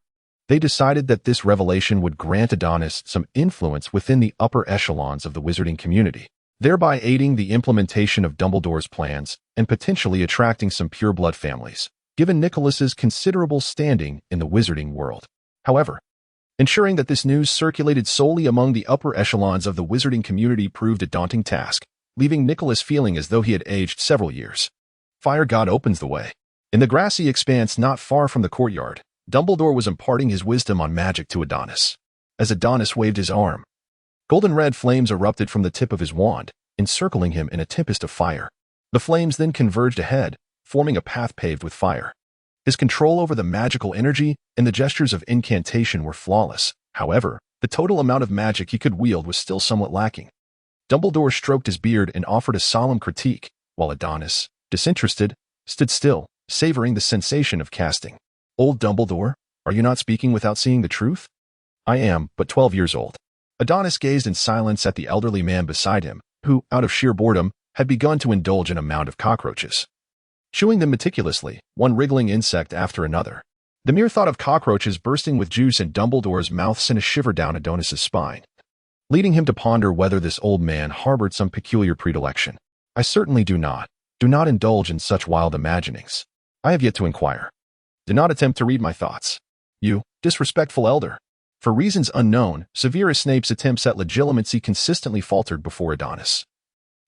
they decided that this revelation would grant Adonis some influence within the upper echelons of the wizarding community, thereby aiding the implementation of Dumbledore's plans and potentially attracting some pureblood families, given Nicholas's considerable standing in the wizarding world. However, ensuring that this news circulated solely among the upper echelons of the wizarding community proved a daunting task, leaving Nicholas feeling as though he had aged several years. Fire God Opens the Way. In the grassy expanse not far from the courtyard, Dumbledore was imparting his wisdom on magic to Adonis. As Adonis waved his arm, golden red flames erupted from the tip of his wand, encircling him in a tempest of fire. The flames then converged ahead, forming a path paved with fire. His control over the magical energy and the gestures of incantation were flawless. However, the total amount of magic he could wield was still somewhat lacking. Dumbledore stroked his beard and offered a solemn critique, while Adonis, disinterested, stood still, savoring the sensation of casting. Old Dumbledore, are you not speaking without seeing the truth? I am but 12 years old. Adonis gazed in silence at the elderly man beside him, who, out of sheer boredom, had begun to indulge in a mound of cockroaches, chewing them meticulously, one wriggling insect after another. The mere thought of cockroaches bursting with juice in Dumbledore's mouth sent a shiver down Adonis's spine, leading him to ponder whether this old man harbored some peculiar predilection. I certainly do not. Do not indulge in such wild imaginings. I have yet to inquire. Do not attempt to read my thoughts. You, disrespectful elder. For reasons unknown, Severus Snape's attempts at legitimacy consistently faltered before Adonis,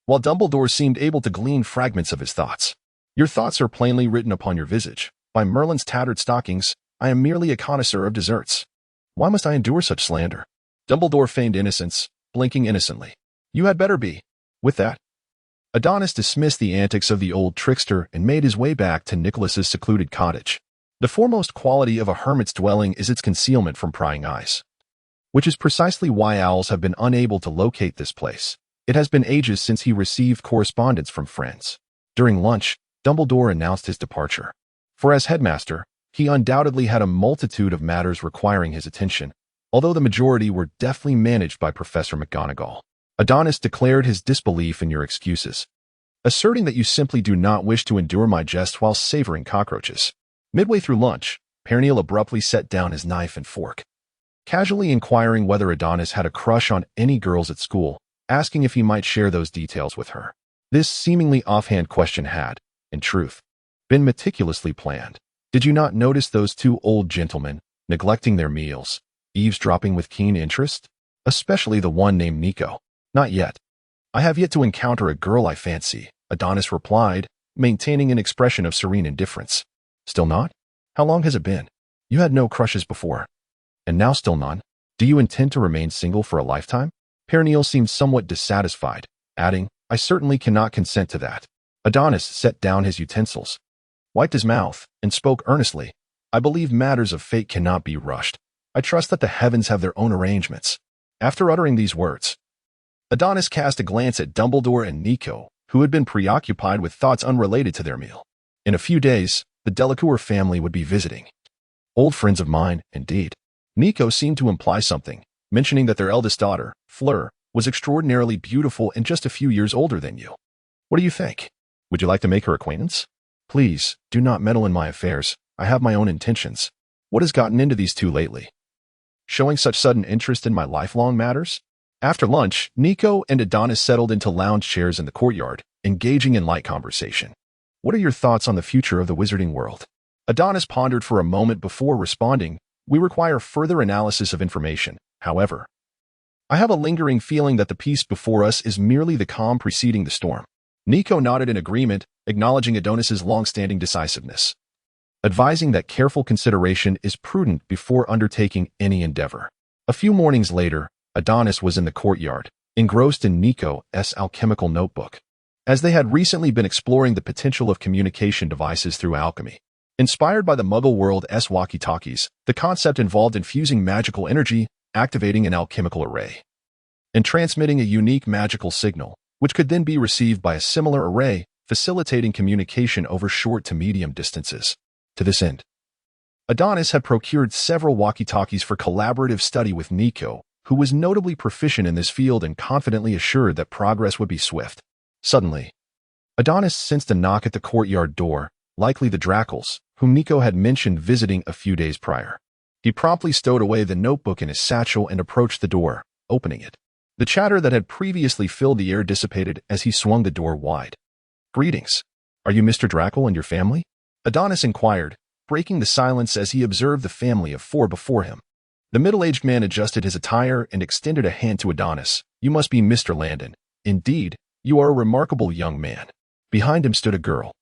while Dumbledore seemed able to glean fragments of his thoughts. Your thoughts are plainly written upon your visage. By Merlin's tattered stockings, I am merely a connoisseur of desserts. Why must I endure such slander? Dumbledore feigned innocence, blinking innocently. You had better be. With that, Adonis dismissed the antics of the old trickster and made his way back to Nicholas's secluded cottage. The foremost quality of a hermit's dwelling is its concealment from prying eyes, which is precisely why owls have been unable to locate this place. It has been ages since he received correspondence from friends. During lunch, Dumbledore announced his departure. For as headmaster, he undoubtedly had a multitude of matters requiring his attention, although the majority were deftly managed by Professor McGonagall. Adonis declared his disbelief in your excuses, asserting that you simply do not wish to endure my jest while savoring cockroaches. Midway through lunch, Perineal abruptly set down his knife and fork, casually inquiring whether Adonis had a crush on any girls at school, asking if he might share those details with her. This seemingly offhand question had, in truth, been meticulously planned. Did you not notice those two old gentlemen neglecting their meals, eavesdropping with keen interest? Especially the one named Nico. Not yet. I have yet to encounter a girl I fancy, Adonis replied, maintaining an expression of serene indifference. Still not? How long has it been? You had no crushes before. And now still none? Do you intend to remain single for a lifetime? Perineal seemed somewhat dissatisfied, adding, I certainly cannot consent to that. Adonis set down his utensils, wiped his mouth, and spoke earnestly. I believe matters of fate cannot be rushed. I trust that the heavens have their own arrangements. After uttering these words, Adonis cast a glance at Dumbledore and Nico, who had been preoccupied with thoughts unrelated to their meal. In a few days, the Delacour family would be visiting. Old friends of mine, indeed. Nico seemed to imply something, mentioning that their eldest daughter, Fleur, was extraordinarily beautiful and just a few years older than you. What do you think? Would you like to make her acquaintance? Please, do not meddle in my affairs. I have my own intentions. What has gotten into these two lately? Showing such sudden interest in my lifelong matters? After lunch, Nico and Adonis settled into lounge chairs in the courtyard, engaging in light conversation. What are your thoughts on the future of the wizarding world? Adonis pondered for a moment before responding. We require further analysis of information, however. I have a lingering feeling that the peace before us is merely the calm preceding the storm. Nico nodded in agreement, acknowledging Adonis's long-standing decisiveness, advising that careful consideration is prudent before undertaking any endeavor. A few mornings later, Adonis was in the courtyard, engrossed in Nico's alchemical notebook, as they had recently been exploring the potential of communication devices through alchemy. Inspired by the Muggle world's walkie-talkies, the concept involved infusing magical energy, activating an alchemical array, and transmitting a unique magical signal, which could then be received by a similar array, facilitating communication over short to medium distances. To this end, Adonis had procured several walkie-talkies for collaborative study with Nico, who was notably proficient in this field and confidently assured that progress would be swift. Suddenly, Adonis sensed a knock at the courtyard door, likely the Dracles, whom Nico had mentioned visiting a few days prior. He promptly stowed away the notebook in his satchel and approached the door, opening it. The chatter that had previously filled the air dissipated as he swung the door wide. Greetings. Are you Mr. Dracle and your family? Adonis inquired, breaking the silence as he observed the family of four before him. The middle-aged man adjusted his attire and extended a hand to Adonis. You must be Mr. Landon. Indeed, you are a remarkable young man. Behind him stood a girl,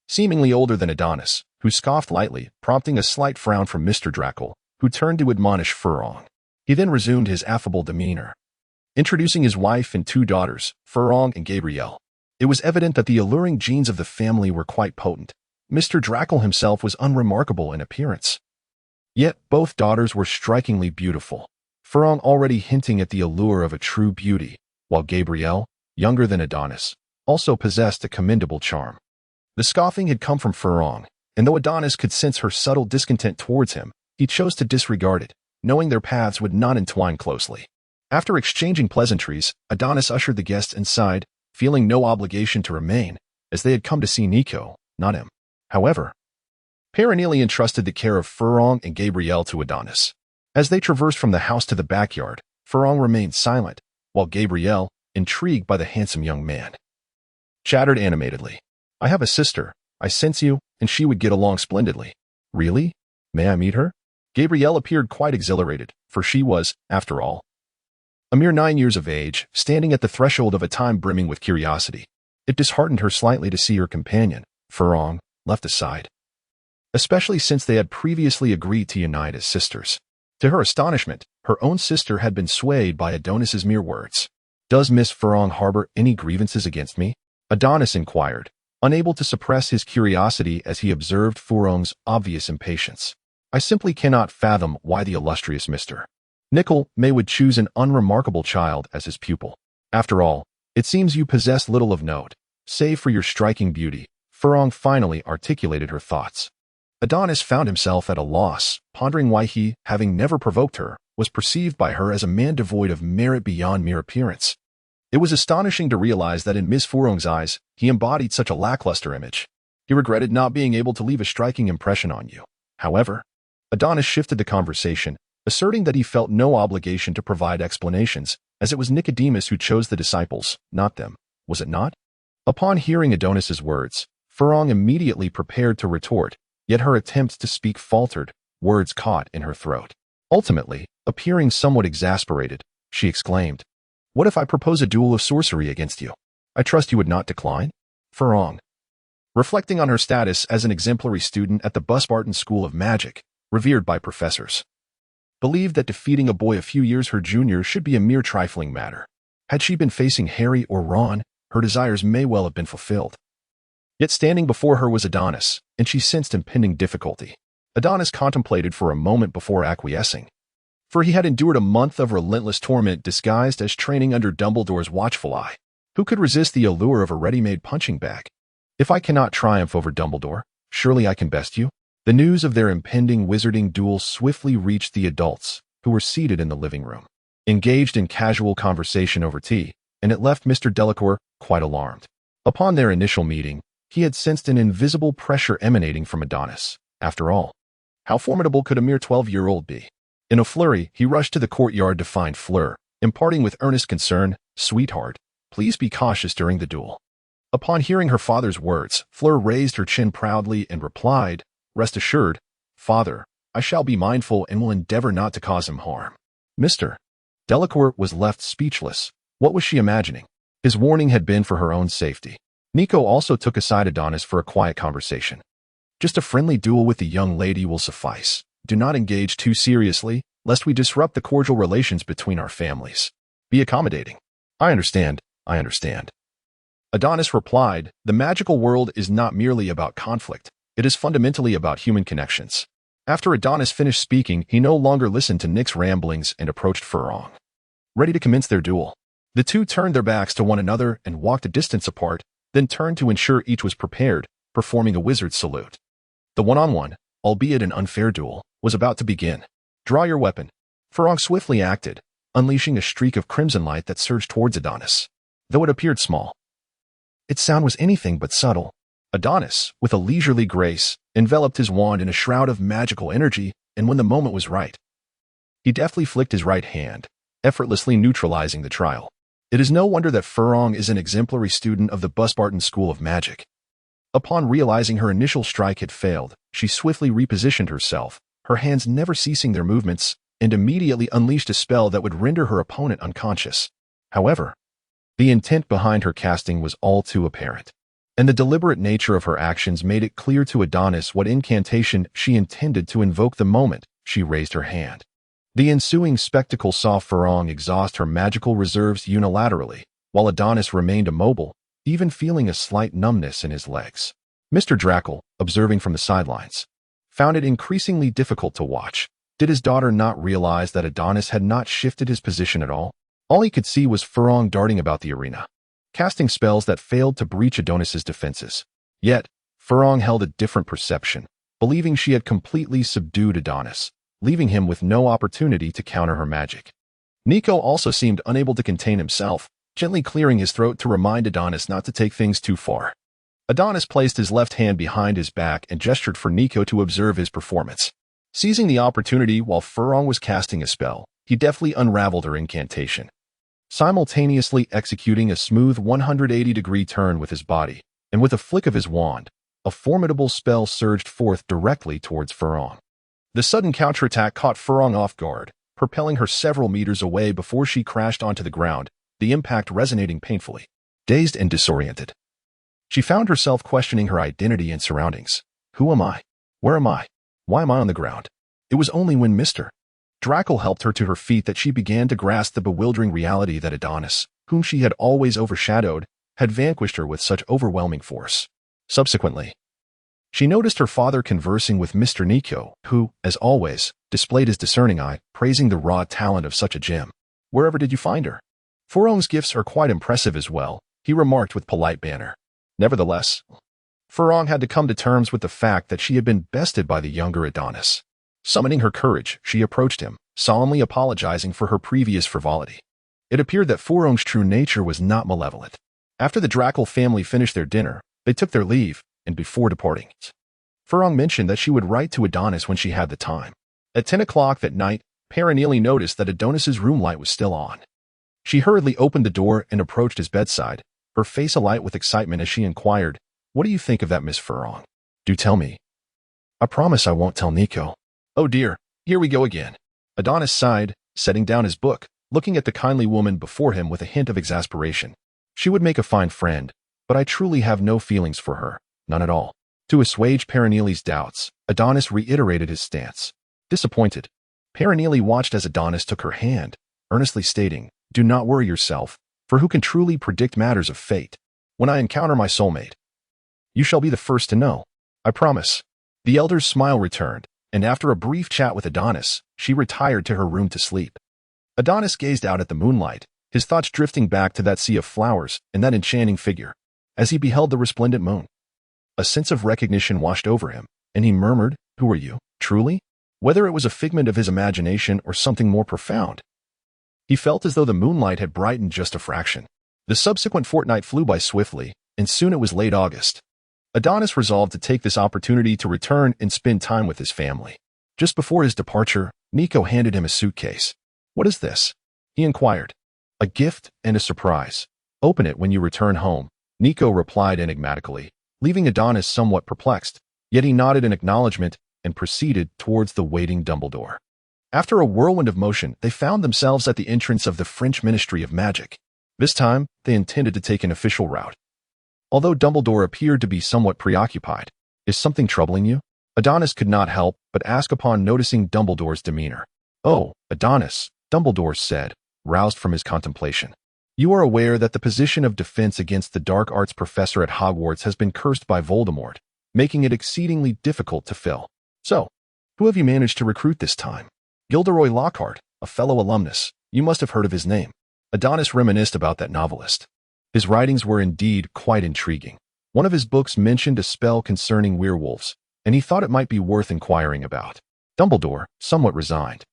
seemingly older than Adonis, who scoffed lightly, prompting a slight frown from Mr. Dracle, who turned to admonish Furong. He then resumed his affable demeanor, introducing his wife and two daughters, Furong and Gabrielle. It was evident that the alluring genes of the family were quite potent. Mr. Dracle himself was unremarkable in appearance, yet both daughters were strikingly beautiful, Furong already hinting at the allure of a true beauty, while Gabrielle, younger than Adonis, also possessed a commendable charm. The scoffing had come from Furong, and though Adonis could sense her subtle discontent towards him, he chose to disregard it, knowing their paths would not entwine closely. After exchanging pleasantries, Adonis ushered the guests inside, feeling no obligation to remain, as they had come to see Nico, not him. However, Perineal entrusted the care of Furong and Gabrielle to Adonis. As they traversed from the house to the backyard, Furong remained silent, while Gabrielle, intrigued by the handsome young man, chattered animatedly. I have a sister, I sense you, and she would get along splendidly. Really? May I meet her? Gabrielle appeared quite exhilarated, for she was, after all, a mere 9 years of age, standing at the threshold of a time brimming with curiosity. It disheartened her slightly to see her companion, Furong, left aside, especially since they had previously agreed to unite as sisters. To her astonishment, her own sister had been swayed by Adonis's mere words. Does Miss Furong harbor any grievances against me? Adonis inquired, unable to suppress his curiosity as he observed Furong's obvious impatience. I simply cannot fathom why the illustrious Mr. Nickel May would choose an unremarkable child as his pupil. After all, it seems you possess little of note, save for your striking beauty. Furong finally articulated her thoughts. Adonis found himself at a loss, pondering why he, having never provoked her, was perceived by her as a man devoid of merit beyond mere appearance. It was astonishing to realize that in Miss Furong's eyes, he embodied such a lackluster image. He regretted not being able to leave a striking impression on you. However, Adonis shifted the conversation, asserting that he felt no obligation to provide explanations, as it was Nicodemus who chose the disciples, not them. Was it not? Upon hearing Adonis's words, Furong immediately prepared to retort, yet her attempts to speak faltered, words caught in her throat. Ultimately, appearing somewhat exasperated, she exclaimed, "What if I propose a duel of sorcery against you? I trust you would not decline?" Furong, reflecting on her status as an exemplary student at the Busbarton School of Magic, revered by professors, believed that defeating a boy a few years her junior should be a mere trifling matter. Had she been facing Harry or Ron, her desires may well have been fulfilled. Yet standing before her was Adonis, and she sensed impending difficulty. Adonis contemplated for a moment before acquiescing, for he had endured a month of relentless torment disguised as training under Dumbledore's watchful eye. Who could resist the allure of a ready-made punching bag? If I cannot triumph over Dumbledore, surely I can best you? The news of their impending wizarding duel swiftly reached the adults, who were seated in the living room, engaged in casual conversation over tea, and it left Mr. Delacour quite alarmed. Upon their initial meeting, he had sensed an invisible pressure emanating from Adonis. After all, how formidable could a mere 12-year-old be? In a flurry, he rushed to the courtyard to find Fleur, imparting with earnest concern, "Sweetheart, please be cautious during the duel." Upon hearing her father's words, Fleur raised her chin proudly and replied, "Rest assured, Father, I shall be mindful and will endeavor not to cause him harm." Mr. Delacour was left speechless. What was she imagining? His warning had been for her own safety. Nico also took aside Adonis for a quiet conversation. "Just a friendly duel with the young lady will suffice. Do not engage too seriously, lest we disrupt the cordial relations between our families. Be accommodating." I understand. Adonis replied, "The magical world is not merely about conflict. It is fundamentally about human connections." After Adonis finished speaking, he no longer listened to Nick's ramblings and approached Furong, ready to commence their duel. The two turned their backs to one another and walked a distance apart, then turned to ensure each was prepared, performing a wizard's salute. The one-on-one, albeit an unfair duel, was about to begin. "Draw your weapon." Furong swiftly acted, unleashing a streak of crimson light that surged towards Adonis. Though it appeared small, its sound was anything but subtle. Adonis, with a leisurely grace, enveloped his wand in a shroud of magical energy, and when the moment was right, he deftly flicked his right hand, effortlessly neutralizing the trial. It is no wonder that Furong is an exemplary student of the Busbarton School of Magic. Upon realizing her initial strike had failed, she swiftly repositioned herself, her hands never ceasing their movements, and immediately unleashed a spell that would render her opponent unconscious. However, the intent behind her casting was all too apparent, and the deliberate nature of her actions made it clear to Adonis what incantation she intended to invoke the moment she raised her hand. The ensuing spectacle saw Furong exhaust her magical reserves unilaterally, while Adonis remained immobile, even feeling a slight numbness in his legs. Mr. Drackle, observing from the sidelines, found it increasingly difficult to watch. Did his daughter not realize that Adonis had not shifted his position at all? All he could see was Furong darting about the arena, casting spells that failed to breach Adonis's defenses. Yet, Furong held a different perception, believing she had completely subdued Adonis, leaving him with no opportunity to counter her magic. Nico also seemed unable to contain himself, gently clearing his throat to remind Adonis not to take things too far. Adonis placed his left hand behind his back and gestured for Nico to observe his performance. Seizing the opportunity while Furong was casting a spell, he deftly unraveled her incantation, simultaneously executing a smooth 180-degree turn with his body, and with a flick of his wand, a formidable spell surged forth directly towards Furong. The sudden counterattack caught Furong off guard, propelling her several meters away before she crashed onto the ground, the impact resonating painfully. Dazed and disoriented, she found herself questioning her identity and surroundings. Who am I? Where am I? Why am I on the ground? It was only when Mr. Drackle helped her to her feet that she began to grasp the bewildering reality that Adonis, whom she had always overshadowed, had vanquished her with such overwhelming force. Subsequently, she noticed her father conversing with Mr. Nico, who, as always, displayed his discerning eye, praising the raw talent of such a gem. "Wherever did you find her?" "Furong's gifts are quite impressive as well," he remarked with polite banter. Nevertheless, Furong had to come to terms with the fact that she had been bested by the younger Adonis. Summoning her courage, she approached him, solemnly apologizing for her previous frivolity. It appeared that Furong's true nature was not malevolent. After the Drackle family finished their dinner, they took their leave, and before departing, Furong mentioned that she would write to Adonis when she had the time. At 10 o'clock that night, Perennially noticed that Adonis's room light was still on. She hurriedly opened the door and approached his bedside, her face alight with excitement as she inquired, "What do you think of that, Miss Furong? Do tell me." "I promise I won't tell Nico." "Oh dear, here we go again." Adonis sighed, setting down his book, looking at the kindly woman before him with a hint of exasperation. "She would make a fine friend, but I truly have no feelings for her, none at all." To assuage Perennially's doubts, Adonis reiterated his stance. Disappointed, Perennially watched as Adonis took her hand, earnestly stating, "Do not worry yourself, for who can truly predict matters of fate? When I encounter my soulmate, you shall be the first to know. I promise." The elder's smile returned, and after a brief chat with Adonis, she retired to her room to sleep. Adonis gazed out at the moonlight, his thoughts drifting back to that sea of flowers and that enchanting figure. As he beheld the resplendent moon, a sense of recognition washed over him, and he murmured, "Who are you, truly?" Whether it was a figment of his imagination or something more profound, he felt as though the moonlight had brightened just a fraction. The subsequent fortnight flew by swiftly, and soon it was late August. Adonis resolved to take this opportunity to return and spend time with his family. Just before his departure, Nico handed him a suitcase. "What is this?" he inquired. "A gift and a surprise. Open it when you return home," Nico replied enigmatically, leaving Adonis somewhat perplexed, yet he nodded in acknowledgement and proceeded towards the waiting Dumbledore. After a whirlwind of motion, they found themselves at the entrance of the French Ministry of Magic. This time, they intended to take an official route. Although Dumbledore appeared to be somewhat preoccupied, "Is something troubling you?" Adonis could not help but ask upon noticing Dumbledore's demeanor. "Oh, Adonis," Dumbledore said, roused from his contemplation. "You are aware that the position of defense against the dark arts professor at Hogwarts has been cursed by Voldemort, making it exceedingly difficult to fill. So, who have you managed to recruit this time?" "Gilderoy Lockhart, a fellow alumnus. You must have heard of his name." Adonis reminisced about that novelist. His writings were indeed quite intriguing. One of his books mentioned a spell concerning werewolves, and he thought it might be worth inquiring about. Dumbledore, somewhat resigned,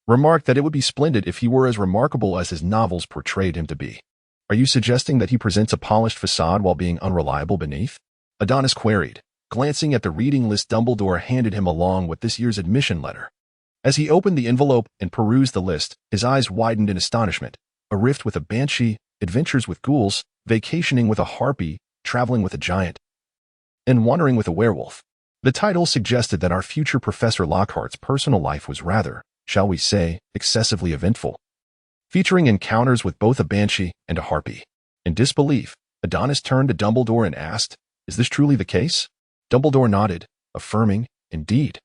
remarked that it would be splendid if he were as remarkable as his novels portrayed him to be. "Are you suggesting that he presents a polished facade while being unreliable beneath?" Adonis queried, glancing at the reading list Dumbledore handed him along with this year's admission letter. As he opened the envelope and perused the list, his eyes widened in astonishment. A rift with a banshee, adventures with ghouls, vacationing with a harpy, traveling with a giant, and wandering with a werewolf. The title suggested that our future Professor Lockhart's personal life was rather, shall we say, excessively eventful, featuring encounters with both a banshee and a harpy. In disbelief, Adonis turned to Dumbledore and asked, "Is this truly the case?" Dumbledore nodded, affirming, "Indeed.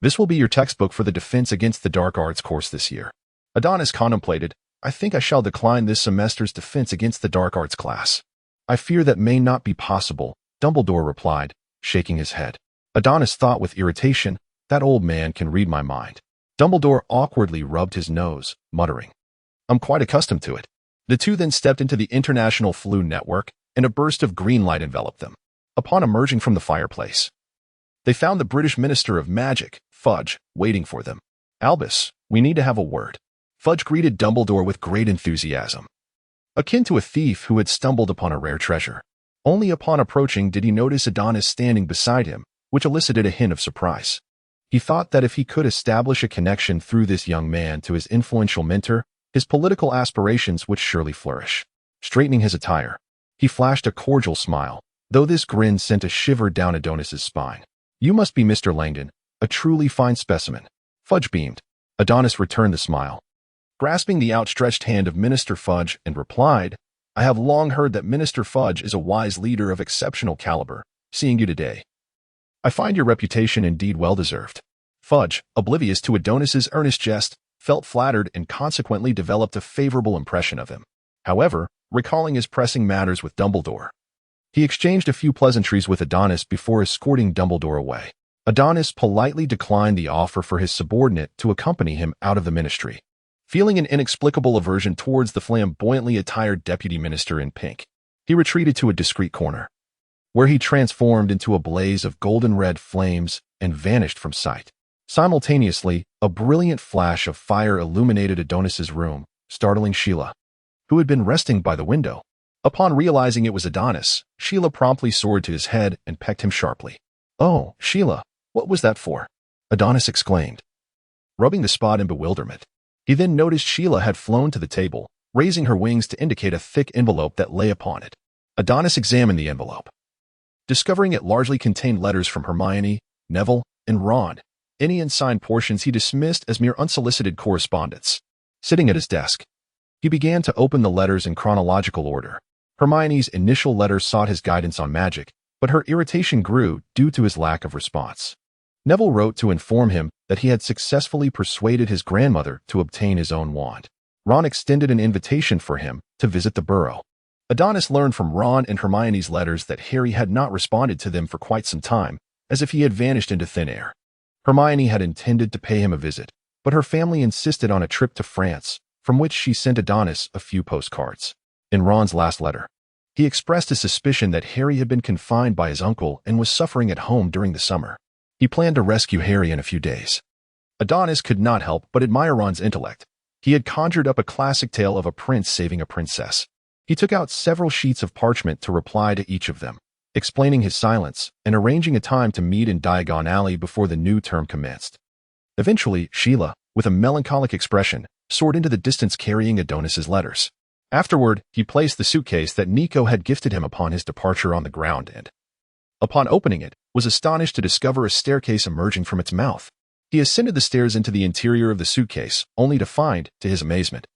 This will be your textbook for the Defense Against the Dark Arts course this year." Adonis contemplated, "I think I shall decline this semester's Defense Against the Dark Arts class." "I fear that may not be possible," Dumbledore replied, shaking his head. Adonis thought with irritation, "That old man can read my mind." Dumbledore awkwardly rubbed his nose, muttering, "I'm quite accustomed to it." The two then stepped into the International Flu Network, and a burst of green light enveloped them. Upon emerging from the fireplace, they found the British Minister of Magic, Fudge, waiting for them. "Albus, we need to have a word." Fudge greeted Dumbledore with great enthusiasm, akin to a thief who had stumbled upon a rare treasure. Only upon approaching did he notice Adonis standing beside him, which elicited a hint of surprise. He thought that if he could establish a connection through this young man to his influential mentor, his political aspirations would surely flourish. Straightening his attire, he flashed a cordial smile, though this grin sent a shiver down Adonis's spine. "You must be Mr. Langdon, a truly fine specimen." Fudge beamed. Adonis returned the smile, grasping the outstretched hand of Minister Fudge, and replied, "I have long heard that Minister Fudge is a wise leader of exceptional caliber. Seeing you today, I find your reputation indeed well-deserved." Fudge, oblivious to Adonis's earnest jest, felt flattered and consequently developed a favorable impression of him. However, recalling his pressing matters with Dumbledore, he exchanged a few pleasantries with Adonis before escorting Dumbledore away. Adonis politely declined the offer for his subordinate to accompany him out of the ministry. Feeling an inexplicable aversion towards the flamboyantly attired deputy minister in pink, he retreated to a discreet corner, where he transformed into a blaze of golden-red flames and vanished from sight. Simultaneously, a brilliant flash of fire illuminated Adonis's room, startling Sheila. who had been resting by the window. Upon realizing it was Adonis, Sheila promptly soared to his head and pecked him sharply. "Oh, Sheila, what was that for?" Adonis exclaimed, rubbing the spot in bewilderment. He then noticed Sheila had flown to the table, raising her wings to indicate a thick envelope that lay upon it. Adonis examined the envelope, discovering it largely contained letters from Hermione, Neville, and Ron. Any unsigned portions he dismissed as mere unsolicited correspondence. Sitting at his desk, he began to open the letters in chronological order. Hermione's initial letter sought his guidance on magic, but her irritation grew due to his lack of response. Neville wrote to inform him that he had successfully persuaded his grandmother to obtain his own wand. Ron extended an invitation for him to visit the burrow. Adonis learned from Ron and Hermione's letters that Harry had not responded to them for quite some time, as if he had vanished into thin air. Hermione had intended to pay him a visit, but her family insisted on a trip to France, from which she sent Adonis a few postcards. In Ron's last letter, he expressed a suspicion that Harry had been confined by his uncle and was suffering at home during the summer. He planned to rescue Harry in a few days. Adonis could not help but admire Ron's intellect. He had conjured up a classic tale of a prince saving a princess. He took out several sheets of parchment to reply to each of them, explaining his silence and arranging a time to meet in Diagon Alley before the new term commenced. Eventually, Sheila, with a melancholic expression, soared into the distance carrying Adonis's letters. Afterward, he placed the suitcase that Nico had gifted him upon his departure on the ground and, upon opening it, was astonished to discover a staircase emerging from its mouth. He ascended the stairs into the interior of the suitcase, only to find, to his amazement,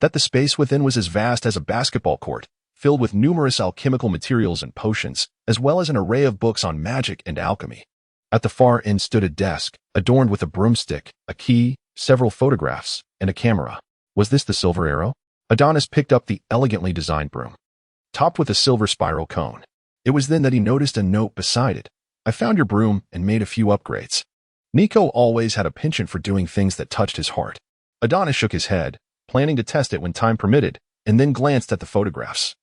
that the space within was as vast as a basketball court, filled with numerous alchemical materials and potions, as well as an array of books on magic and alchemy. At the far end stood a desk, adorned with a broomstick, a key, several photographs, and a camera. Was this the silver arrow? Adonis picked up the elegantly designed broom, topped with a silver spiral cone. It was then that he noticed a note beside it. "I found your broom and made a few upgrades." Nico always had a penchant for doing things that touched his heart. Adonis shook his head, planning to test it when time permitted, and then glanced at the photographs,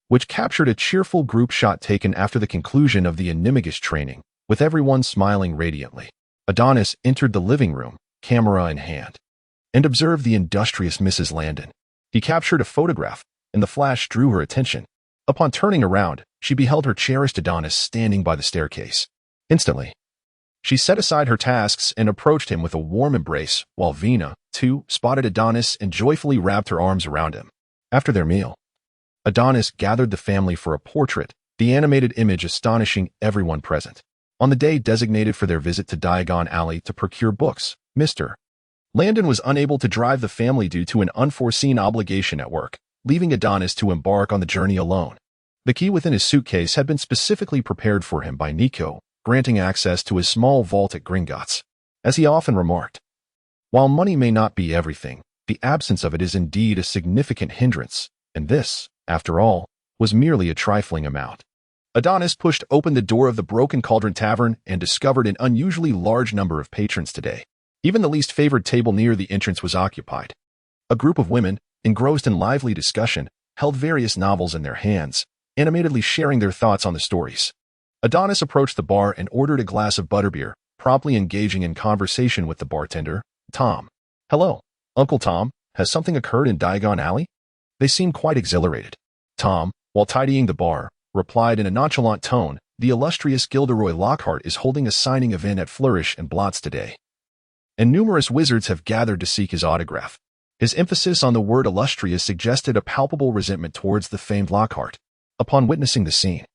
which captured a cheerful group shot taken after the conclusion of the Animagus training, with everyone smiling radiantly. Adonis entered the living room, camera in hand, and observed the industrious Mrs. Landon. He captured a photograph, and the flash drew her attention. Upon turning around, she beheld her cherished Adonis standing by the staircase. Instantly, she set aside her tasks and approached him with a warm embrace, while Vina, too, spotted Adonis and joyfully wrapped her arms around him. After their meal, Adonis gathered the family for a portrait, the animated image astonishing everyone present. On the day designated for their visit to Diagon Alley to procure books, Mr. Landon was unable to drive the family due to an unforeseen obligation at work, leaving Adonis to embark on the journey alone. The key within his suitcase had been specifically prepared for him by Nico, granting access to his small vault at Gringotts. As he often remarked, while money may not be everything, the absence of it is indeed a significant hindrance, and this, after all, was merely a trifling amount. Adonis pushed open the door of the Broken Cauldron Tavern and discovered an unusually large number of patrons today. Even the least favored table near the entrance was occupied. A group of women, engrossed in lively discussion, held various novels in their hands, animatedly sharing their thoughts on the stories. Adonis approached the bar and ordered a glass of butterbeer, promptly engaging in conversation with the bartender, Tom. "Hello, Uncle Tom, has something occurred in Diagon Alley?" They seemed quite exhilarated. Tom, while tidying the bar, replied in a nonchalant tone, "The illustrious Gilderoy Lockhart is holding a signing event at Flourish and Blotts today, and numerous wizards have gathered to seek his autograph." His emphasis on the word illustrious suggested a palpable resentment towards the famed Lockhart. Upon witnessing the scene,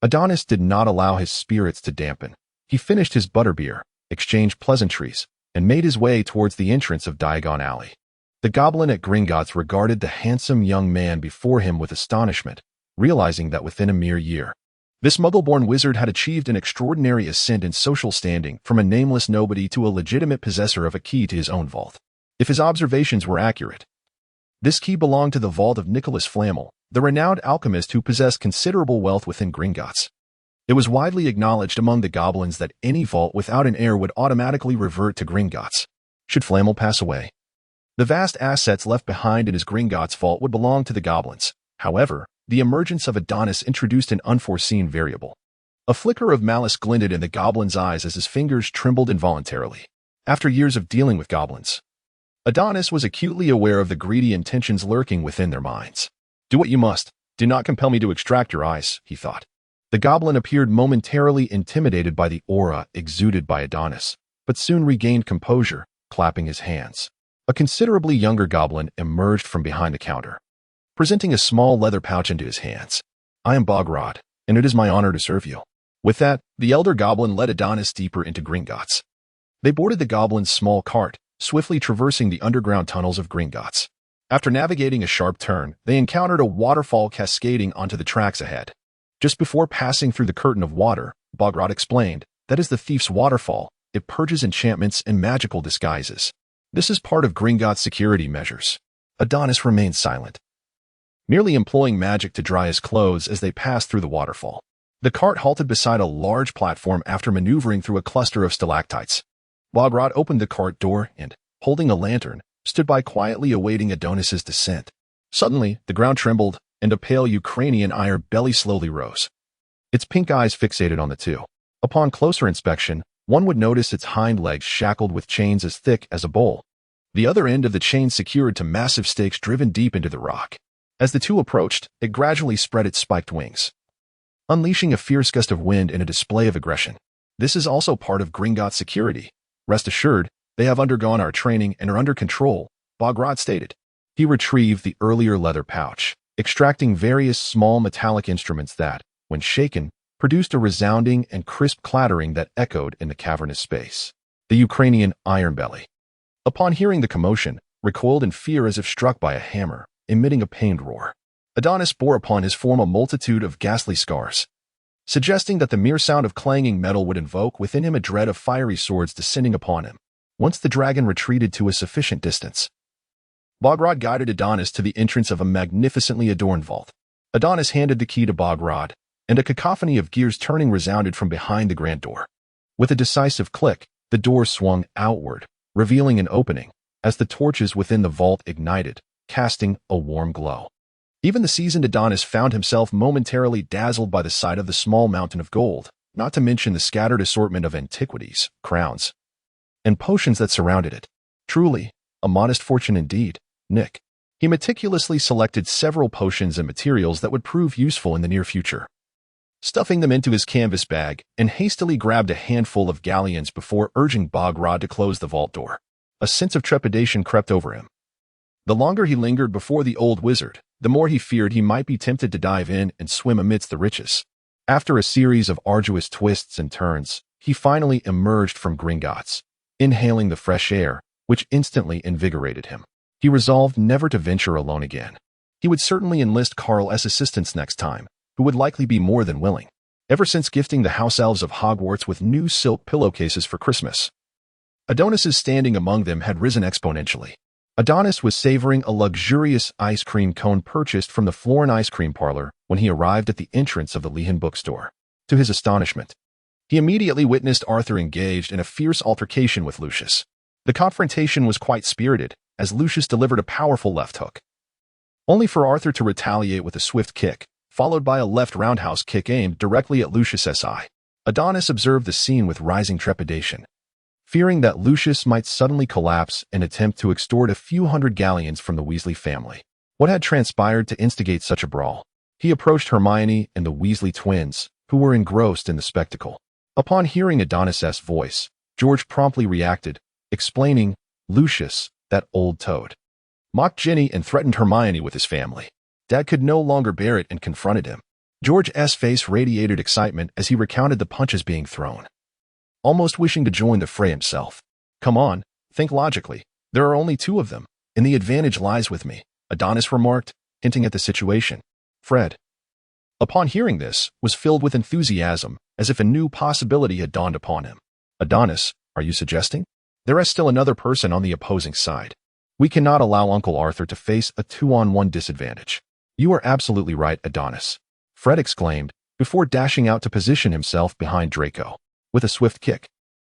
Adonis did not allow his spirits to dampen. He finished his butterbeer, exchanged pleasantries, and made his way towards the entrance of Diagon Alley. The goblin at Gringotts regarded the handsome young man before him with astonishment, realizing that within a mere year, this muggle-born wizard had achieved an extraordinary ascent in social standing from a nameless nobody to a legitimate possessor of a key to his own vault. If his observations were accurate, this key belonged to the vault of Nicholas Flamel, the renowned alchemist who possessed considerable wealth within Gringotts. It was widely acknowledged among the goblins that any vault without an heir would automatically revert to Gringotts. Should Flamel pass away, the vast assets left behind in his Gringotts vault would belong to the goblins. However, the emergence of Adonis introduced an unforeseen variable. A flicker of malice glinted in the goblin's eyes as his fingers trembled involuntarily. After years of dealing with goblins, Adonis was acutely aware of the greedy intentions lurking within their minds. Do what you must. Do not compel me to extract your eyes, he thought. The goblin appeared momentarily intimidated by the aura exuded by Adonis, but soon regained composure, clapping his hands. A considerably younger goblin emerged from behind the counter, presenting a small leather pouch into his hands. I am Bogrod, and it is my honor to serve you. With that, the elder goblin led Adonis deeper into Gringotts. They boarded the goblin's small cart, swiftly traversing the underground tunnels of Gringotts. After navigating a sharp turn, they encountered a waterfall cascading onto the tracks ahead. Just before passing through the curtain of water, Bogrod explained, that is the thief's waterfall. It purges enchantments and magical disguises. This is part of Gringotts' security measures. Adonis remained silent, merely employing magic to dry his clothes as they passed through the waterfall. The cart halted beside a large platform after maneuvering through a cluster of stalactites. Bogrod opened the cart door and, holding a lantern, stood by quietly awaiting Adonis's descent. Suddenly, the ground trembled, and a pale Ukrainian iron belly slowly rose. Its pink eyes fixated on the two. Upon closer inspection, one would notice its hind legs shackled with chains as thick as a bowl. The other end of the chain secured to massive stakes driven deep into the rock. As the two approached, it gradually spread its spiked wings, unleashing a fierce gust of wind in a display of aggression. This is also part of Gringotts' security. Rest assured, they have undergone our training and are under control, Bogrod stated. He retrieved the earlier leather pouch, extracting various small metallic instruments that, when shaken, produced a resounding and crisp clattering that echoed in the cavernous space. The Ukrainian iron belly, upon hearing the commotion, recoiled in fear as if struck by a hammer, emitting a pained roar. Adonis bore upon his form a multitude of ghastly scars, suggesting that the mere sound of clanging metal would invoke within him a dread of fiery swords descending upon him. Once the dragon retreated to a sufficient distance, Bogrod guided Adonis to the entrance of a magnificently adorned vault. Adonis handed the key to Bogrod, and a cacophony of gears turning resounded from behind the grand door. With a decisive click, the door swung outward, revealing an opening, as the torches within the vault ignited, casting a warm glow. Even the seasoned Adonis found himself momentarily dazzled by the sight of the small mountain of gold, not to mention the scattered assortment of antiquities, crowns, and potions that surrounded it. Truly, a modest fortune indeed, Nick. He meticulously selected several potions and materials that would prove useful in the near future, stuffing them into his canvas bag, and hastily grabbed a handful of galleons before urging Bogrod to close the vault door. A sense of trepidation crept over him. The longer he lingered before the old wizard, the more he feared he might be tempted to dive in and swim amidst the riches. After a series of arduous twists and turns, he finally emerged from Gringotts, inhaling the fresh air, which instantly invigorated him. He resolved never to venture alone again. He would certainly enlist Carl's assistance next time, who would likely be more than willing. Ever since gifting the house elves of Hogwarts with new silk pillowcases for Christmas, Adonis's standing among them had risen exponentially. Adonis was savoring a luxurious ice cream cone purchased from the Florin ice cream parlor when he arrived at the entrance of the Lehan bookstore. To his astonishment, he immediately witnessed Arthur engaged in a fierce altercation with Lucius. The confrontation was quite spirited, as Lucius delivered a powerful left hook, only for Arthur to retaliate with a swift kick, followed by a left roundhouse kick aimed directly at Lucius's eye. Adonis observed the scene with rising trepidation, fearing that Lucius might suddenly collapse and attempt to extort a few hundred galleons from the Weasley family. What had transpired to instigate such a brawl? He approached Hermione and the Weasley twins, who were engrossed in the spectacle. Upon hearing Adonis's voice, George promptly reacted, explaining, Lucius, that old toad, mocked Ginny and threatened Hermione with his family. Dad could no longer bear it and confronted him. George's face radiated excitement as he recounted the punches being thrown, almost wishing to join the fray himself. Come on, think logically. There are only two of them, and the advantage lies with me, Adonis remarked, hinting at the situation. Fred, upon hearing this, was filled with enthusiasm, as if a new possibility had dawned upon him. Adonis, are you suggesting? There is still another person on the opposing side. We cannot allow Uncle Arthur to face a 2-on-1 disadvantage. You are absolutely right, Adonis, Fred exclaimed, before dashing out to position himself behind Draco. With a swift kick,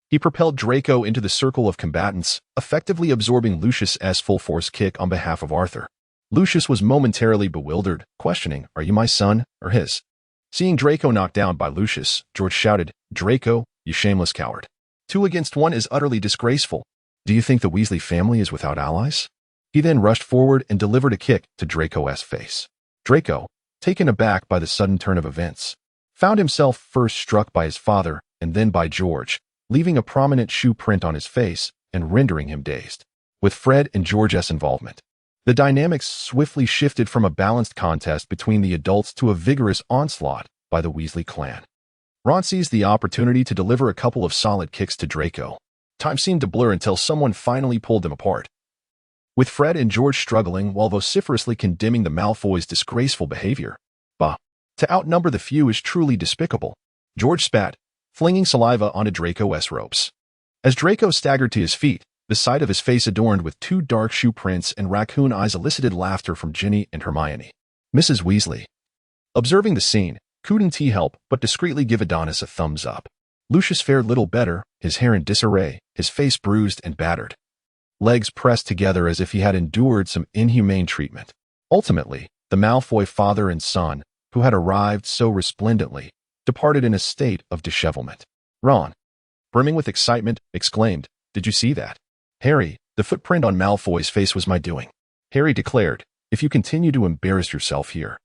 he propelled Draco into the circle of combatants, effectively absorbing Lucius's full-force kick on behalf of Arthur. Lucius was momentarily bewildered, questioning, are you my son, or his? Seeing Draco knocked down by Lucius, George shouted, Draco, you shameless coward. 2 against 1 is utterly disgraceful. Do you think the Weasley family is without allies? He then rushed forward and delivered a kick to Draco's face. Draco, taken aback by the sudden turn of events, found himself first struck by his father and then by George, leaving a prominent shoe print on his face and rendering him dazed. With Fred and George's involvement, the dynamics swiftly shifted from a balanced contest between the adults to a vigorous onslaught by the Weasley clan. Ron seized the opportunity to deliver a couple of solid kicks to Draco. Time seemed to blur until someone finally pulled them apart. With Fred and George struggling while vociferously condemning the Malfoys' disgraceful behavior. Bah, to outnumber the few is truly despicable. George spat, flinging saliva onto Draco's ropes. As Draco staggered to his feet, the sight of his face adorned with two dark shoe prints and raccoon eyes elicited laughter from Ginny and Hermione. Mrs. Weasley, observing the scene, couldn't help but discreetly give Adonis a thumbs up. Lucius fared little better, his hair in disarray, his face bruised and battered, legs pressed together as if he had endured some inhumane treatment. Ultimately, the Malfoy father and son, who had arrived so resplendently, departed in a state of dishevelment. Ron, brimming with excitement, exclaimed, "Did you see that?" "Harry, the footprint on Malfoy's face was my doing," Harry declared. "If you continue to embarrass yourself here,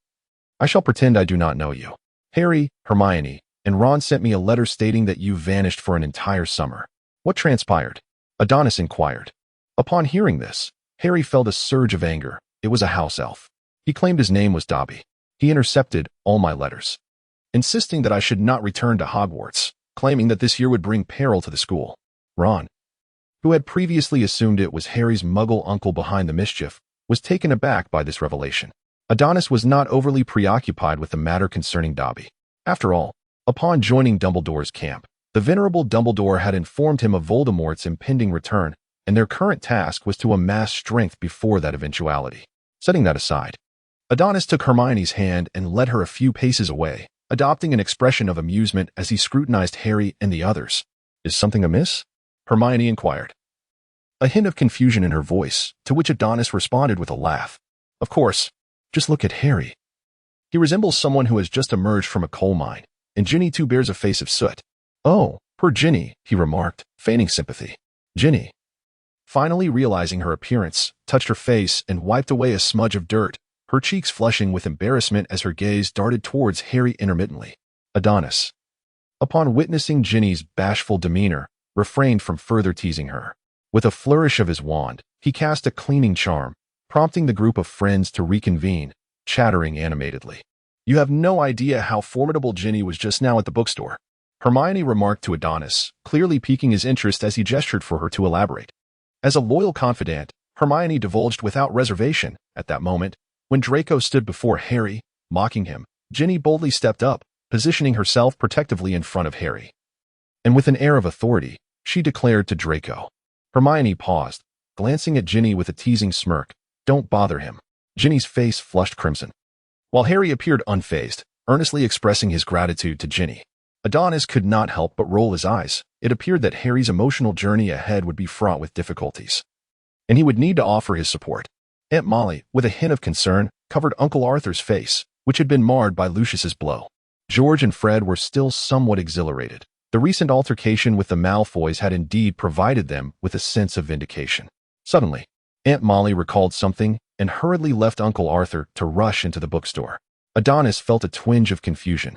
I shall pretend I do not know you. Harry, Hermione, and Ron sent me a letter stating that you vanished for an entire summer. What transpired?" Adonis inquired. Upon hearing this, Harry felt a surge of anger. It was a house elf. He claimed his name was Dobby. He intercepted all my letters, insisting that I should not return to Hogwarts, claiming that this year would bring peril to the school. Ron, who had previously assumed it was Harry's muggle uncle behind the mischief, was taken aback by this revelation. Adonis was not overly preoccupied with the matter concerning Dobby. After all, upon joining Dumbledore's camp, the venerable Dumbledore had informed him of Voldemort's impending return, and their current task was to amass strength before that eventuality. Setting that aside, Adonis took Hermione's hand and led her a few paces away, adopting an expression of amusement as he scrutinized Harry and the others. "Is something amiss?" Hermione inquired, a hint of confusion in her voice, to which Adonis responded with a laugh. "Of course, just look at Harry. He resembles someone who has just emerged from a coal mine, and Ginny too bears a face of soot." "Oh, poor Ginny," he remarked, feigning sympathy. Ginny, finally realizing her appearance, touched her face and wiped away a smudge of dirt, her cheeks flushing with embarrassment as her gaze darted towards Harry intermittently. Adonis, upon witnessing Ginny's bashful demeanor, refrained from further teasing her. With a flourish of his wand, he cast a cleaning charm, prompting the group of friends to reconvene, chattering animatedly. "You have no idea how formidable Ginny was just now at the bookstore," Hermione remarked to Adonis, clearly piquing his interest as he gestured for her to elaborate. As a loyal confidant, Hermione divulged without reservation. At that moment, when Draco stood before Harry, mocking him, Ginny boldly stepped up, positioning herself protectively in front of Harry. And with an air of authority, she declared to Draco. Hermione paused, glancing at Ginny with a teasing smirk. "Don't bother him." Ginny's face flushed crimson, while Harry appeared unfazed, earnestly expressing his gratitude to Ginny. Adonis could not help but roll his eyes. It appeared that Harry's emotional journey ahead would be fraught with difficulties, and he would need to offer his support. Aunt Molly, with a hint of concern, covered Uncle Arthur's face, which had been marred by Lucius's blow. George and Fred were still somewhat exhilarated. The recent altercation with the Malfoys had indeed provided them with a sense of vindication. Suddenly, Aunt Molly recalled something and hurriedly left Uncle Arthur to rush into the bookstore. Adonis felt a twinge of confusion,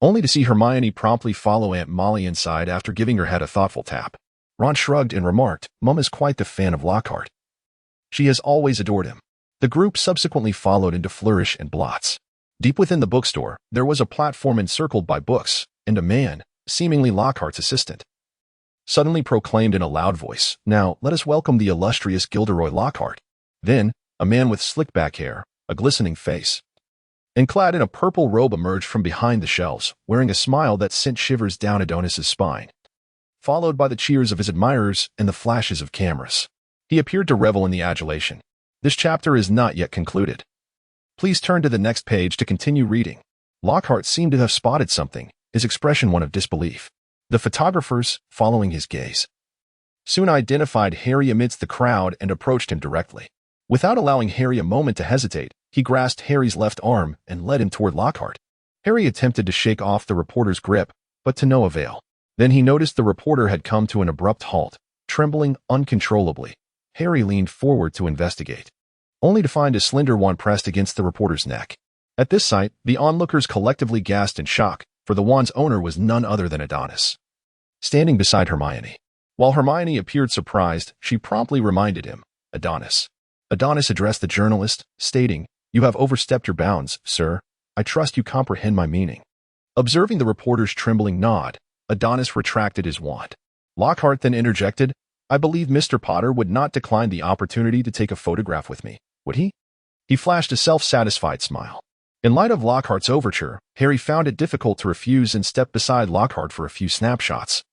only to see Hermione promptly follow Aunt Molly inside after giving her head a thoughtful tap. Ron shrugged and remarked, "Mum is quite the fan of Lockhart. She has always adored him." The group subsequently followed into Flourish and Blots. Deep within the bookstore, there was a platform encircled by books, and a man, seemingly Lockhart's assistant, suddenly proclaimed in a loud voice, "Now, let us welcome the illustrious Gilderoy Lockhart." Then, a man with slick back hair, a glistening face, and clad in a purple robe emerged from behind the shelves, wearing a smile that sent shivers down Adonis's spine, followed by the cheers of his admirers and the flashes of cameras. He appeared to revel in the adulation. This chapter is not yet concluded. Please turn to the next page to continue reading. Lockhart seemed to have spotted something, his expression one of disbelief. The photographers, following his gaze, soon identified Harry amidst the crowd and approached him directly. Without allowing Harry a moment to hesitate, he grasped Harry's left arm and led him toward Lockhart. Harry attempted to shake off the reporter's grip, but to no avail. Then he noticed the reporter had come to an abrupt halt, Trembling uncontrollably, Harry leaned forward to investigate, only to find a slender wand pressed against the reporter's neck. At this sight, the onlookers collectively gasped in shock, for the wand's owner was none other than Adonis, standing beside Hermione. While Hermione appeared surprised, she promptly reminded him, Adonis. Adonis addressed the journalist, stating, "You have overstepped your bounds, sir. I trust you comprehend my meaning." Observing the reporter's trembling nod, Adonis retracted his wand. Lockhart then interjected, "I believe Mr. Potter would not decline the opportunity to take a photograph with me, would he?" He flashed a self-satisfied smile. In light of Lockhart's overture, Harry found it difficult to refuse and stepped beside Lockhart for a few snapshots,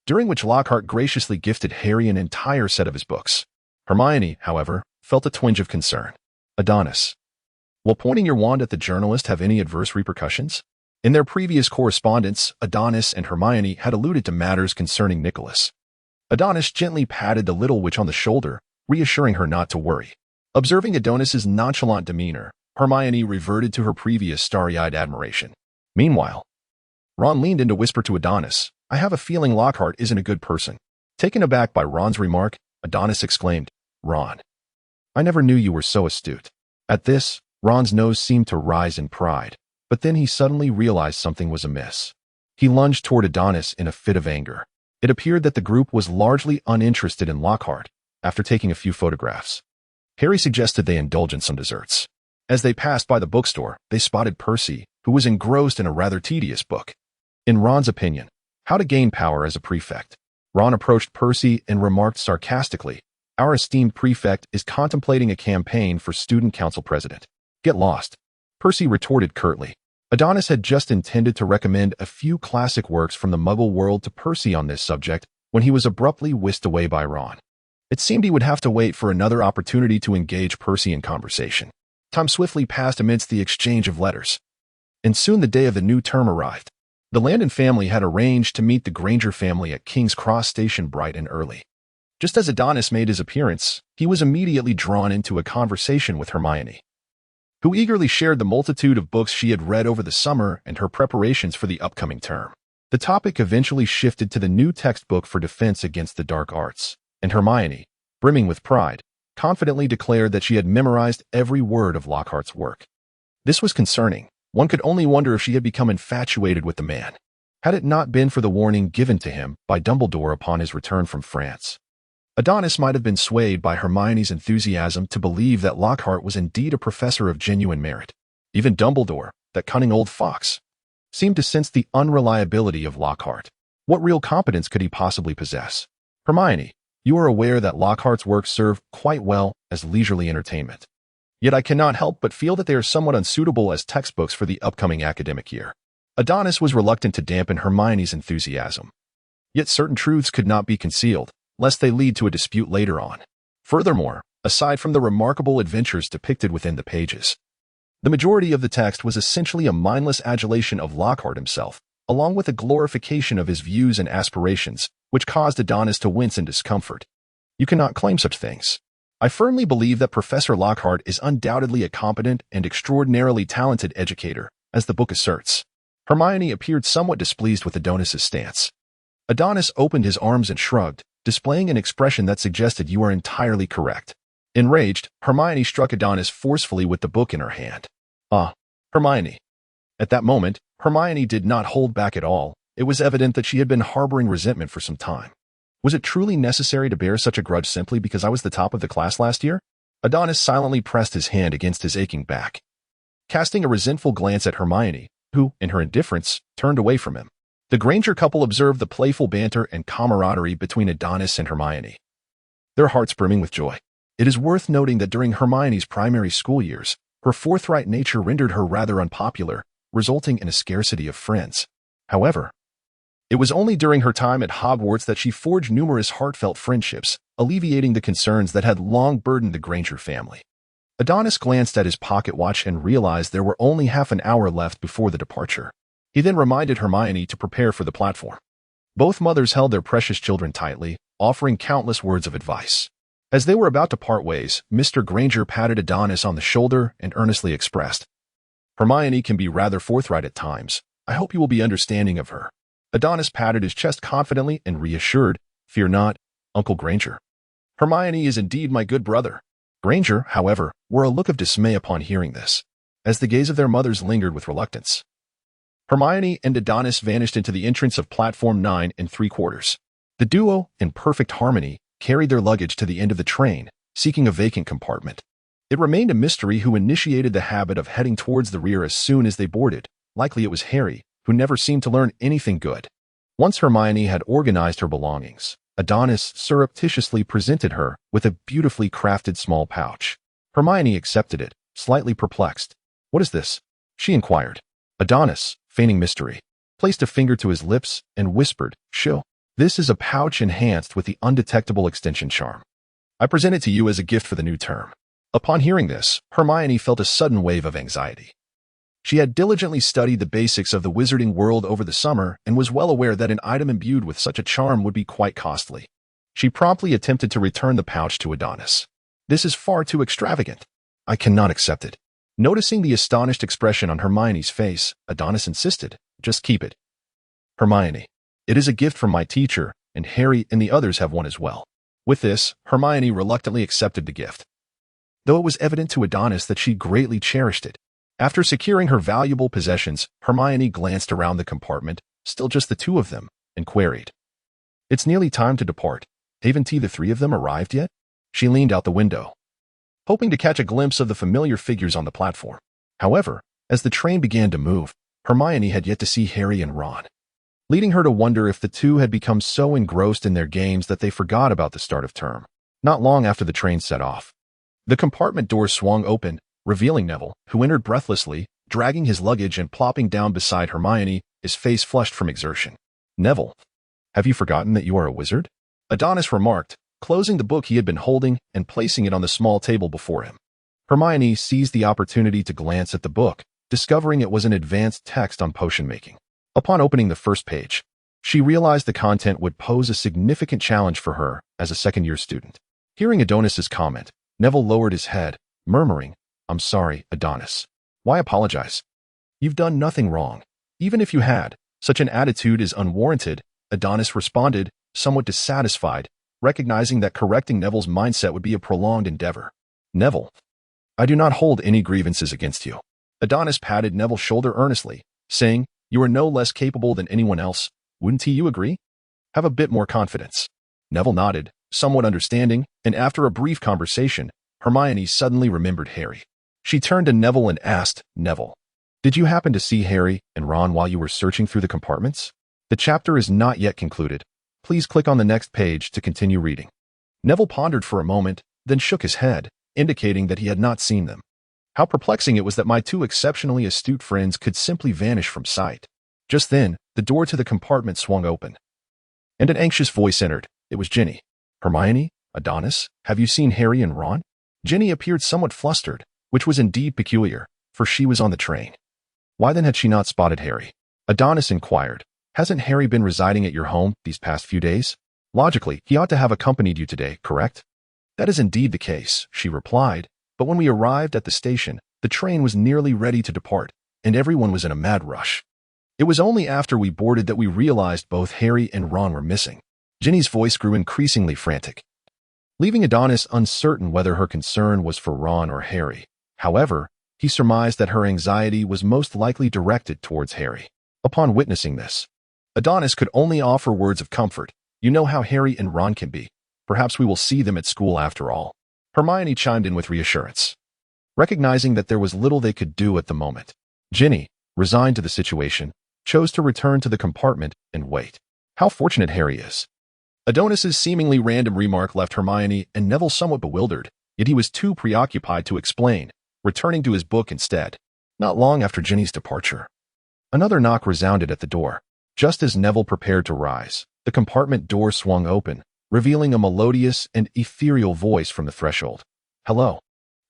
during which Lockhart graciously gifted Harry an entire set of his books. Hermione, however, felt a twinge of concern. Adonis, will pointing your wand at the journalist have any adverse repercussions? In their previous correspondence, Adonis and Hermione had alluded to matters concerning Nicholas. Adonis gently patted the little witch on the shoulder, reassuring her not to worry. Observing Adonis's nonchalant demeanor, Hermione reverted to her previous starry-eyed admiration. Meanwhile, Ron leaned in to whisper to Adonis, "I have a feeling Lockhart isn't a good person." Taken aback by Ron's remark, Adonis exclaimed, "Ron, I never knew you were so astute." At this, Ron's nose seemed to rise in pride, but then he suddenly realized something was amiss. He lunged toward Adonis in a fit of anger. It appeared that the group was largely uninterested in Lockhart after taking a few photographs. Harry suggested they indulge in some desserts. As they passed by the bookstore, they spotted Percy, who was engrossed in a rather tedious book. In Ron's opinion, How to Gain Power as a Prefect. Ron approached Percy and remarked sarcastically, "Our esteemed prefect is contemplating a campaign for student council president. Get lost." Percy retorted curtly. Adonis had just intended to recommend a few classic works from the Muggle world to Percy on this subject when he was abruptly whisked away by Ron. It seemed he would have to wait for another opportunity to engage Percy in conversation. Time swiftly passed amidst the exchange of letters, and soon the day of the new term arrived. The Landon family had arranged to meet the Granger family at King's Cross Station bright and early. Just as Adonis made his appearance, he was immediately drawn into a conversation with Hermione, who eagerly shared the multitude of books she had read over the summer and her preparations for the upcoming term. The topic eventually shifted to the new textbook for defense against the dark arts, and Hermione, brimming with pride, confidently declared that she had memorized every word of Lockhart's work. This was concerning. One could only wonder if she had become infatuated with the man, had it not been for the warning given to him by Dumbledore upon his return from France. Adonis might have been swayed by Hermione's enthusiasm to believe that Lockhart was indeed a professor of genuine merit. Even Dumbledore, that cunning old fox, seemed to sense the unreliability of Lockhart. What real competence could he possibly possess? Hermione, you are aware that Lockhart's works serve quite well as leisurely entertainment. Yet I cannot help but feel that they are somewhat unsuitable as textbooks for the upcoming academic year. Adonis was reluctant to dampen Hermione's enthusiasm. Yet certain truths could not be concealed, lest they lead to a dispute later on. Furthermore, aside from the remarkable adventures depicted within the pages, the majority of the text was essentially a mindless adulation of Lockhart himself, along with a glorification of his views and aspirations, which caused Adonis to wince in discomfort. You cannot claim such things. I firmly believe that Professor Lockhart is undoubtedly a competent and extraordinarily talented educator, as the book asserts. Hermione appeared somewhat displeased with Adonis's stance. Adonis opened his arms and shrugged, displaying an expression that suggested you are entirely correct. Enraged, Hermione struck Adonis forcefully with the book in her hand. "Ah, Hermione." At that moment, Hermione did not hold back at all. It was evident that she had been harboring resentment for some time. Was it truly necessary to bear such a grudge simply because I was the top of the class last year? Adonis silently pressed his hand against his aching back, casting a resentful glance at Hermione, who, in her indifference, turned away from him. The Granger couple observed the playful banter and camaraderie between Adonis and Hermione, their hearts brimming with joy. It is worth noting that during Hermione's primary school years, her forthright nature rendered her rather unpopular, resulting in a scarcity of friends. However, it was only during her time at Hogwarts that she forged numerous heartfelt friendships, alleviating the concerns that had long burdened the Granger family. Adonis glanced at his pocket watch and realized there were only half an hour left before the departure. He then reminded Hermione to prepare for the platform. Both mothers held their precious children tightly, offering countless words of advice. As they were about to part ways, Mr. Granger patted Adonis on the shoulder and earnestly expressed, "Hermione can be rather forthright at times. I hope you will be understanding of her." Adonis patted his chest confidently and reassured, "Fear not, Uncle Granger. Hermione is indeed my good brother. Granger, however, wore a look of dismay upon hearing this, as the gaze of their mothers lingered with reluctance. Hermione and Adonis vanished into the entrance of platform 9 3/4. The duo, in perfect harmony, carried their luggage to the end of the train, seeking a vacant compartment. It remained a mystery who initiated the habit of heading towards the rear as soon as they boarded. Likely it was Harry, who never seemed to learn anything good. Once Hermione had organized her belongings, Adonis surreptitiously presented her with a beautifully crafted small pouch. Hermione accepted it, slightly perplexed. "What is this?" she inquired. Adonis, feigning mystery, placed a finger to his lips and whispered, "Shoo. This is a pouch enhanced with the undetectable extension charm. I present it to you as a gift for the new term." Upon hearing this, Hermione felt a sudden wave of anxiety. She had diligently studied the basics of the wizarding world over the summer and was well aware that an item imbued with such a charm would be quite costly. She promptly attempted to return the pouch to Adonis. "This is far too extravagant. I cannot accept it." Noticing the astonished expression on Hermione's face, Adonis insisted, "Just keep it." "Hermione, it is a gift from my teacher, and Harry and the others have one as well." With this, Hermione reluctantly accepted the gift, though it was evident to Adonis that she greatly cherished it. After securing her valuable possessions, Hermione glanced around the compartment, still just the two of them, and queried, "It's nearly time to depart. Haven't the three of them arrived yet?" She leaned out the window, hoping to catch a glimpse of the familiar figures on the platform. However, as the train began to move, Hermione had yet to see Harry and Ron, leading her to wonder if the two had become so engrossed in their games that they forgot about the start of term. Not long after the train set off, the compartment door swung open, revealing Neville, who entered breathlessly, dragging his luggage and plopping down beside Hermione, his face flushed from exertion. "Neville, have you forgotten that you are a wizard?" Adonis remarked, closing the book he had been holding and placing it on the small table before him. Hermione seized the opportunity to glance at the book, discovering it was an advanced text on potion making. Upon opening the first page, she realized the content would pose a significant challenge for her as a second-year student. Hearing Adonis's comment, Neville lowered his head, murmuring, "I'm sorry, Adonis. Why apologize? You've done nothing wrong. Even if you had, such an attitude is unwarranted." Adonis responded, somewhat dissatisfied, recognizing that correcting Neville's mindset would be a prolonged endeavor. "Neville, I do not hold any grievances against you." Adonis patted Neville's shoulder earnestly, saying, "You are no less capable than anyone else. Wouldn't you agree? Have a bit more confidence." Neville nodded, somewhat understanding, and after a brief conversation, Hermione suddenly remembered Harry. She turned to Neville and asked, "Neville, did you happen to see Harry and Ron while you were searching through the compartments? The chapter is not yet concluded. Please click on the next page to continue reading." Neville pondered for a moment, then shook his head, indicating that he had not seen them. How perplexing it was that my two exceptionally astute friends could simply vanish from sight. Just then, the door to the compartment swung open, and an anxious voice entered. It was Ginny. "Hermione, Adonis, have you seen Harry and Ron?" Ginny appeared somewhat flustered, which was indeed peculiar, for she was on the train. Why then had she not spotted Harry? Adonis inquired, "Hasn't Harry been residing at your home these past few days? Logically, he ought to have accompanied you today, correct?" "That is indeed the case," she replied, "but when we arrived at the station, the train was nearly ready to depart, and everyone was in a mad rush. It was only after we boarded that we realized both Harry and Ron were missing." Ginny's voice grew increasingly frantic, leaving Adonis uncertain whether her concern was for Ron or Harry. However, he surmised that her anxiety was most likely directed towards Harry. Upon witnessing this, Adonis could only offer words of comfort. "You know how Harry and Ron can be. Perhaps we will see them at school after all." Hermione chimed in with reassurance, recognizing that there was little they could do at the moment. Ginny, resigned to the situation, chose to return to the compartment and wait. "How fortunate Harry is." Adonis's seemingly random remark left Hermione and Neville somewhat bewildered, yet he was too preoccupied to explain, returning to his book instead. Not long after Ginny's departure, another knock resounded at the door. Just as Neville prepared to rise, the compartment door swung open, revealing a melodious and ethereal voice from the threshold. "Hello.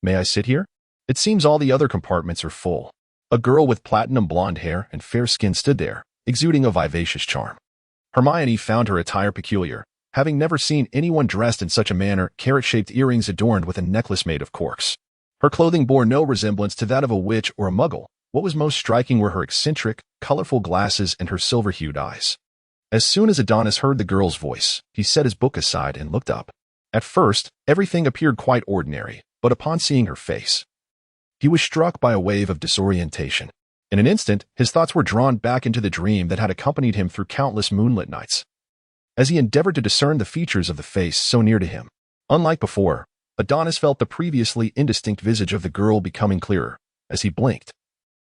May I sit here? It seems all the other compartments are full." A girl with platinum blonde hair and fair skin stood there, exuding a vivacious charm. Hermione found her attire peculiar, having never seen anyone dressed in such a manner, carrot-shaped earrings adorned with a necklace made of corks. Her clothing bore no resemblance to that of a witch or a muggle. What was most striking were her eccentric, colorful glasses and her silver-hued eyes. As soon as Adonis heard the girl's voice, he set his book aside and looked up. At first, everything appeared quite ordinary, but upon seeing her face, he was struck by a wave of disorientation. In an instant, his thoughts were drawn back into the dream that had accompanied him through countless moonlit nights. As he endeavored to discern the features of the face so near to him, unlike before, Adonis felt the previously indistinct visage of the girl becoming clearer. As he blinked,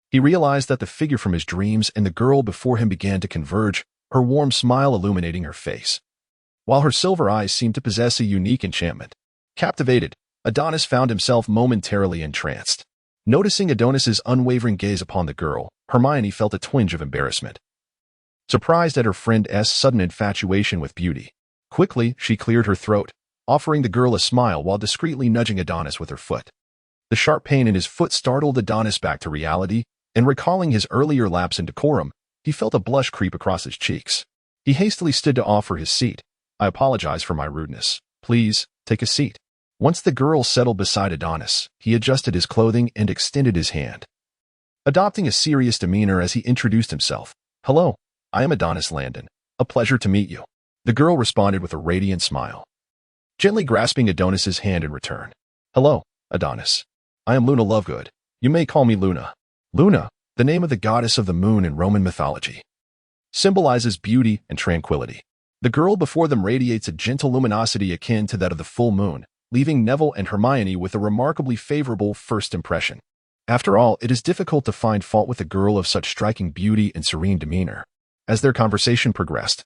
he realized that the figure from his dreams and the girl before him began to converge, her warm smile illuminating her face, while her silver eyes seemed to possess a unique enchantment. Captivated, Adonis found himself momentarily entranced. Noticing Adonis's unwavering gaze upon the girl, Hermione felt a twinge of embarrassment. Surprised at her friend's sudden infatuation with beauty, quickly she cleared her throat, offering the girl a smile while discreetly nudging Adonis with her foot. The sharp pain in his foot startled Adonis back to reality, and recalling his earlier lapse in decorum, he felt a blush creep across his cheeks. He hastily stood to offer his seat. "I apologize for my rudeness. Please, take a seat." Once the girl settled beside Adonis, he adjusted his clothing and extended his hand, adopting a serious demeanor as he introduced himself. "Hello, I am Adonis Landon. A pleasure to meet you." The girl responded with a radiant smile, gently grasping Adonis's hand in return. "Hello, Adonis. I am Luna Lovegood. You may call me Luna." Luna, the name of the goddess of the moon in Roman mythology, symbolizes beauty and tranquility. The girl before them radiates a gentle luminosity akin to that of the full moon, leaving Neville and Hermione with a remarkably favorable first impression. After all, it is difficult to find fault with a girl of such striking beauty and serene demeanor. As their conversation progressed,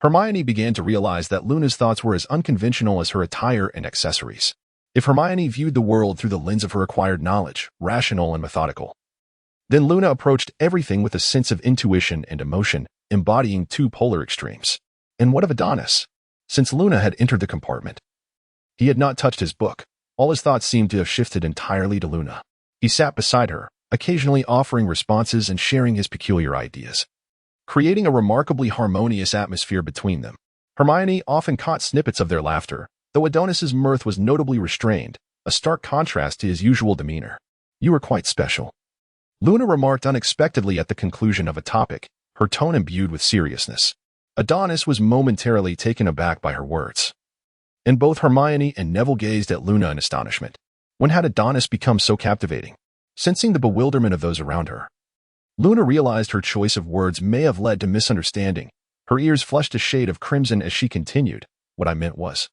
Hermione began to realize that Luna's thoughts were as unconventional as her attire and accessories. If Hermione viewed the world through the lens of her acquired knowledge, rational and methodical, then Luna approached everything with a sense of intuition and emotion, embodying two polar extremes. And what of Adonis? Since Luna had entered the compartment, he had not touched his book. All his thoughts seemed to have shifted entirely to Luna. He sat beside her, occasionally offering responses and sharing his peculiar ideas, creating a remarkably harmonious atmosphere between them. Hermione often caught snippets of their laughter, though Adonis's mirth was notably restrained, a stark contrast to his usual demeanor. "You are quite special," Luna remarked unexpectedly at the conclusion of a topic, her tone imbued with seriousness. Adonis was momentarily taken aback by her words, and both Hermione and Neville gazed at Luna in astonishment. When had Adonis become so captivating? Sensing the bewilderment of those around her, Luna realized her choice of words may have led to misunderstanding. Her ears flushed a shade of crimson as she continued. "What I meant was,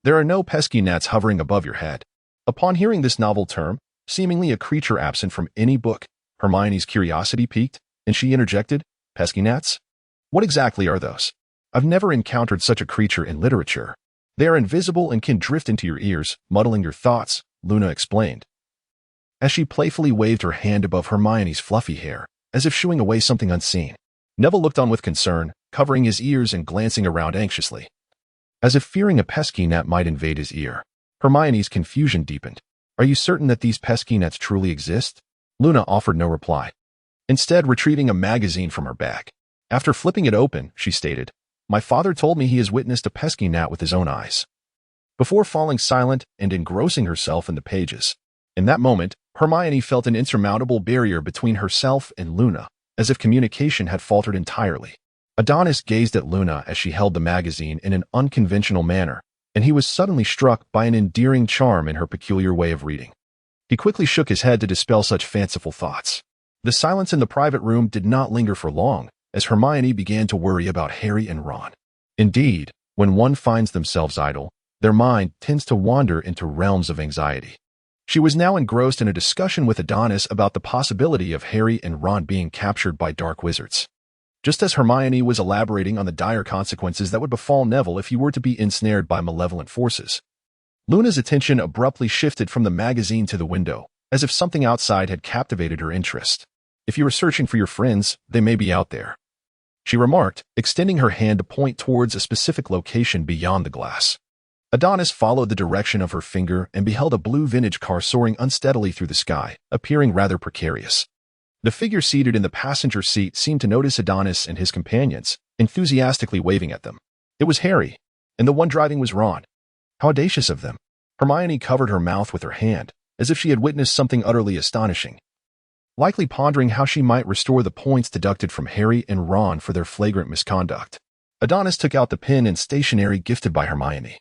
there are no pesky gnats hovering above your head." Upon hearing this novel term, seemingly a creature absent from any book, Hermione's curiosity piqued, and she interjected, "Pesky gnats? What exactly are those? I've never encountered such a creature in literature." "They are invisible and can drift into your ears, muddling your thoughts," Luna explained, as she playfully waved her hand above Hermione's fluffy hair, as if shooing away something unseen. Neville looked on with concern, covering his ears and glancing around anxiously, as if fearing a pesky gnat might invade his ear. Hermione's confusion deepened. "Are you certain that these pesky gnats truly exist?" Luna offered no reply, instead retrieving a magazine from her bag. After flipping it open, she stated, "My father told me he has witnessed a pesky gnat with his own eyes," before falling silent and engrossing herself in the pages. In that moment, Hermione felt an insurmountable barrier between herself and Luna, as if communication had faltered entirely. Adonis gazed at Luna as she held the magazine in an unconventional manner, and he was suddenly struck by an endearing charm in her peculiar way of reading. He quickly shook his head to dispel such fanciful thoughts. The silence in the private room did not linger for long, as Hermione began to worry about Harry and Ron. Indeed, when one finds themselves idle, their mind tends to wander into realms of anxiety. She was now engrossed in a discussion with Adonis about the possibility of Harry and Ron being captured by dark wizards, just as Hermione was elaborating on the dire consequences that would befall Neville if he were to be ensnared by malevolent forces. Luna's attention abruptly shifted from the magazine to the window, as if something outside had captivated her interest. "If you are searching for your friends, they may be out there," she remarked, extending her hand to point towards a specific location beyond the glass. Adonis followed the direction of her finger and beheld a blue vintage car soaring unsteadily through the sky, appearing rather precarious. The figure seated in the passenger seat seemed to notice Adonis and his companions, enthusiastically waving at them. It was Harry, and the one driving was Ron. How audacious of them! Hermione covered her mouth with her hand, as if she had witnessed something utterly astonishing. likely pondering how she might restore the points deducted from Harry and Ron for their flagrant misconduct. Adonis took out the pen and stationery gifted by Hermione,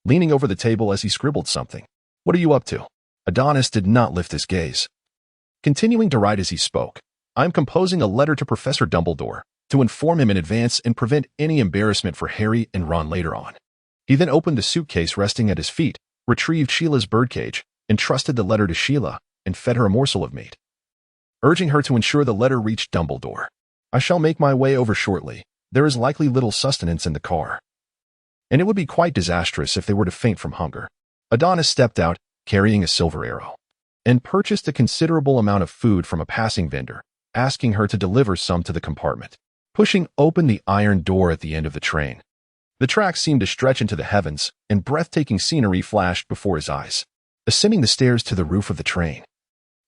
leaning over the table as he scribbled something. "What are you up to?" Adonis did not lift his gaze, continuing to write as he spoke. "I'm composing a letter to Professor Dumbledore to inform him in advance and prevent any embarrassment for Harry and Ron later on." He then opened the suitcase resting at his feet, retrieved Sheila's birdcage, entrusted the letter to Sheila, and fed her a morsel of meat, urging her to ensure the letter reached Dumbledore. "I shall make my way over shortly. There is likely little sustenance in the car, and it would be quite disastrous if they were to faint from hunger." Adonis stepped out, carrying a silver arrow, and purchased a considerable amount of food from a passing vendor, asking her to deliver some to the compartment. Pushing open the iron door at the end of the train, the tracks seemed to stretch into the heavens, and breathtaking scenery flashed before his eyes. Ascending the stairs to the roof of the train,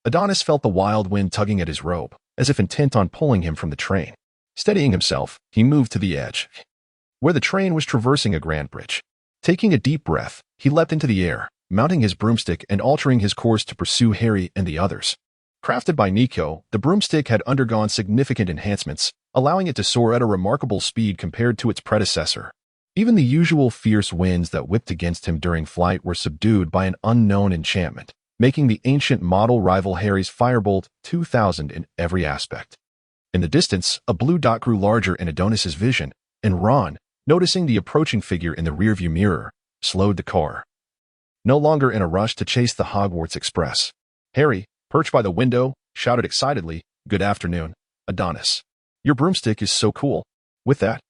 Adonis felt the wild wind tugging at his robe, as if intent on pulling him from the train. Steadying himself, he moved to the edge, where the train was traversing a grand bridge. Taking a deep breath, he leapt into the air, mounting his broomstick and altering his course to pursue Harry and the others. Crafted by Nico, the broomstick had undergone significant enhancements, allowing it to soar at a remarkable speed compared to its predecessor. Even the usual fierce winds that whipped against him during flight were subdued by an unknown enchantment, making the ancient model rival Harry's Firebolt 2000 in every aspect. In the distance, a blue dot grew larger in Adonis's vision, and Ron, noticing the approaching figure in the rearview mirror, slowed the car. No longer in a rush to chase the Hogwarts Express, Harry, perched by the window, shouted excitedly, "Good afternoon, Adonis. Your broomstick is so cool." With that,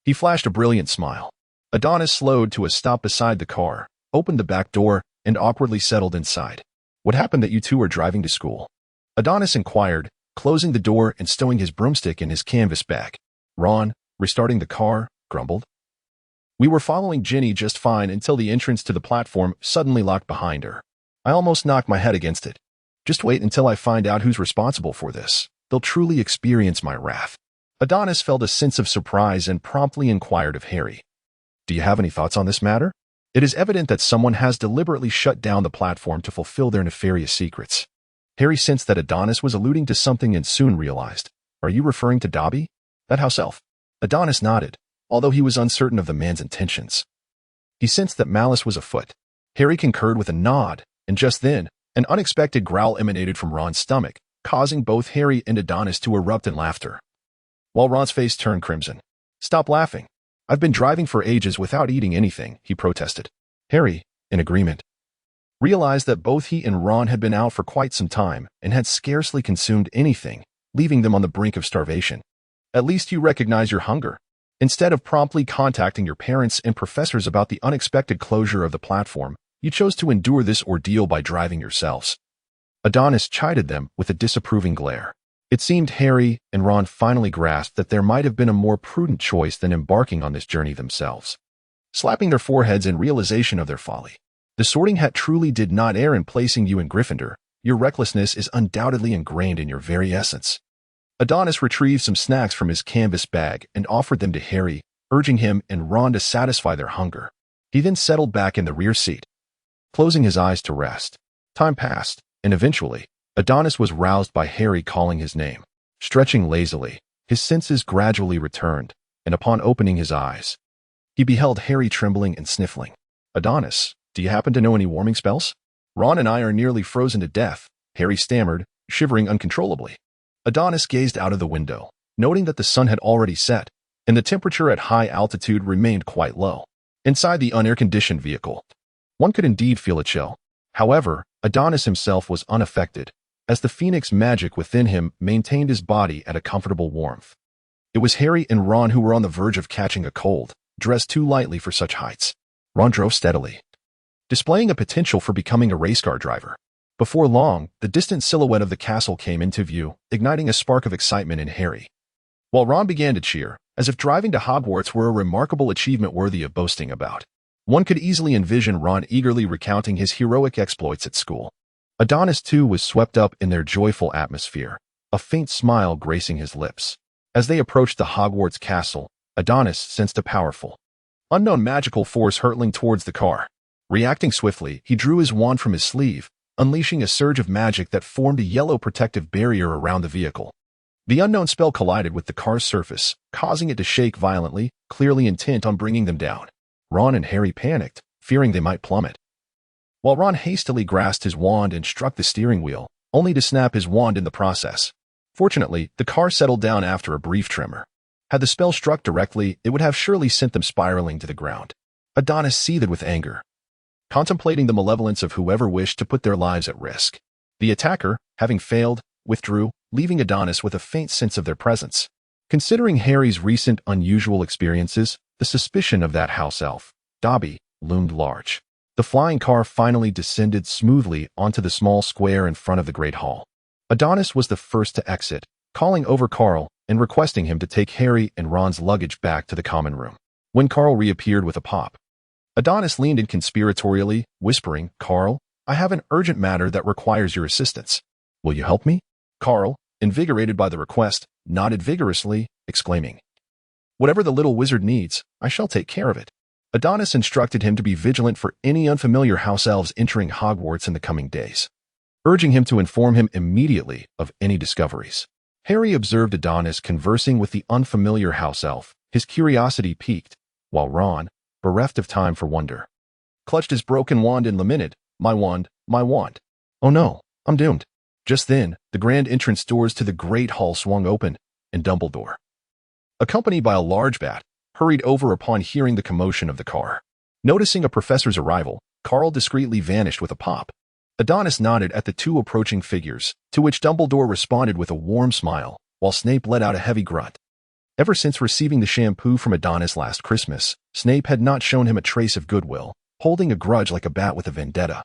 he flashed a brilliant smile. Adonis slowed to a stop beside the car, opened the back door, and awkwardly settled inside. "What happened that you two are driving to school?" Adonis inquired, closing the door and stowing his broomstick in his canvas bag. Ron, restarting the car, grumbled. "We were following Ginny just fine until the entrance to the platform suddenly locked behind her. I almost knocked my head against it. Just wait until I find out who's responsible for this. They'll truly experience my wrath." Adonis felt a sense of surprise and promptly inquired of Harry, "Do you have any thoughts on this matter? It is evident that someone has deliberately shut down the platform to fulfill their nefarious secrets." Harry sensed that Adonis was alluding to something and soon realized. "Are you referring to Dobby? That house elf?" Adonis nodded, although he was uncertain of the man's intentions. He sensed that malice was afoot. Harry concurred with a nod, and just then, an unexpected growl emanated from Ron's stomach, causing both Harry and Adonis to erupt in laughter, while Ron's face turned crimson. "Stop laughing. I've been driving for ages without eating anything," he protested. Harry, in agreement, realized that both he and Ron had been out for quite some time and had scarcely consumed anything, leaving them on the brink of starvation. "At least you recognize your hunger. Instead of promptly contacting your parents and professors about the unexpected closure of the platform, you chose to endure this ordeal by driving yourselves." Adonis chided them with a disapproving glare. It seemed Harry and Ron finally grasped that there might have been a more prudent choice than embarking on this journey themselves. Slapping their foreheads in realization of their folly. "The Sorting Hat truly did not err in placing you in Gryffindor. Your recklessness is undoubtedly ingrained in your very essence." Adonis retrieved some snacks from his canvas bag and offered them to Harry, urging him and Ron to satisfy their hunger. He then settled back in the rear seat, closing his eyes to rest. Time passed, and eventually, Adonis was roused by Harry calling his name. Stretching lazily, his senses gradually returned, and upon opening his eyes, he beheld Harry trembling and sniffling. "Adonis, do you happen to know any warming spells? Ron and I are nearly frozen to death," Harry stammered, shivering uncontrollably. Adonis gazed out of the window, noting that the sun had already set, and the temperature at high altitude remained quite low. Inside the unair-conditioned vehicle, one could indeed feel a chill. However, Adonis himself was unaffected, as the phoenix magic within him maintained his body at a comfortable warmth. It was Harry and Ron who were on the verge of catching a cold, dressed too lightly for such heights. Ron drove steadily, displaying a potential for becoming a race car driver. Before long, the distant silhouette of the castle came into view, igniting a spark of excitement in Harry, while Ron began to cheer, as if driving to Hogwarts were a remarkable achievement worthy of boasting about. One could easily envision Ron eagerly recounting his heroic exploits at school. Adonis, too, was swept up in their joyful atmosphere, a faint smile gracing his lips. As they approached the Hogwarts castle, Adonis sensed a powerful, unknown magical force hurtling towards the car. Reacting swiftly, he drew his wand from his sleeve, unleashing a surge of magic that formed a yellow protective barrier around the vehicle. The unknown spell collided with the car's surface, causing it to shake violently, clearly intent on bringing them down. Ron and Harry panicked, fearing they might plummet. While Ron hastily grasped his wand and struck the steering wheel, only to snap his wand in the process. Fortunately, the car settled down after a brief tremor. Had the spell struck directly, it would have surely sent them spiraling to the ground. Adonis seethed with anger, contemplating the malevolence of whoever wished to put their lives at risk. The attacker, having failed, withdrew, leaving Adonis with a faint sense of their presence. Considering Harry's recent unusual experiences, the suspicion of that house elf, Dobby, loomed large. The flying car finally descended smoothly onto the small square in front of the Great Hall. Adonis was the first to exit, calling over Carl and requesting him to take Harry and Ron's luggage back to the common room. When Carl reappeared with a pop, Adonis leaned in conspiratorially, whispering, "Carl, I have an urgent matter that requires your assistance. Will you help me?" Carl, invigorated by the request, nodded vigorously, exclaiming, "Whatever the little wizard needs, I shall take care of it." Adonis instructed him to be vigilant for any unfamiliar house elves entering Hogwarts in the coming days, urging him to inform him immediately of any discoveries. Harry observed Adonis conversing with the unfamiliar house elf, his curiosity piqued, while Ron, bereft of time for wonder, clutched his broken wand and lamented, my wand, my wand. Oh no, I'm doomed." Just then, the grand entrance doors to the Great Hall swung open, and Dumbledore, accompanied by a large bat, hurried over upon hearing the commotion of the car. Noticing a professor's arrival, Carl discreetly vanished with a pop. Adonis nodded at the two approaching figures, to which Dumbledore responded with a warm smile, while Snape let out a heavy grunt. Ever since receiving the shampoo from Adonis last Christmas, Snape had not shown him a trace of goodwill, holding a grudge like a bat with a vendetta.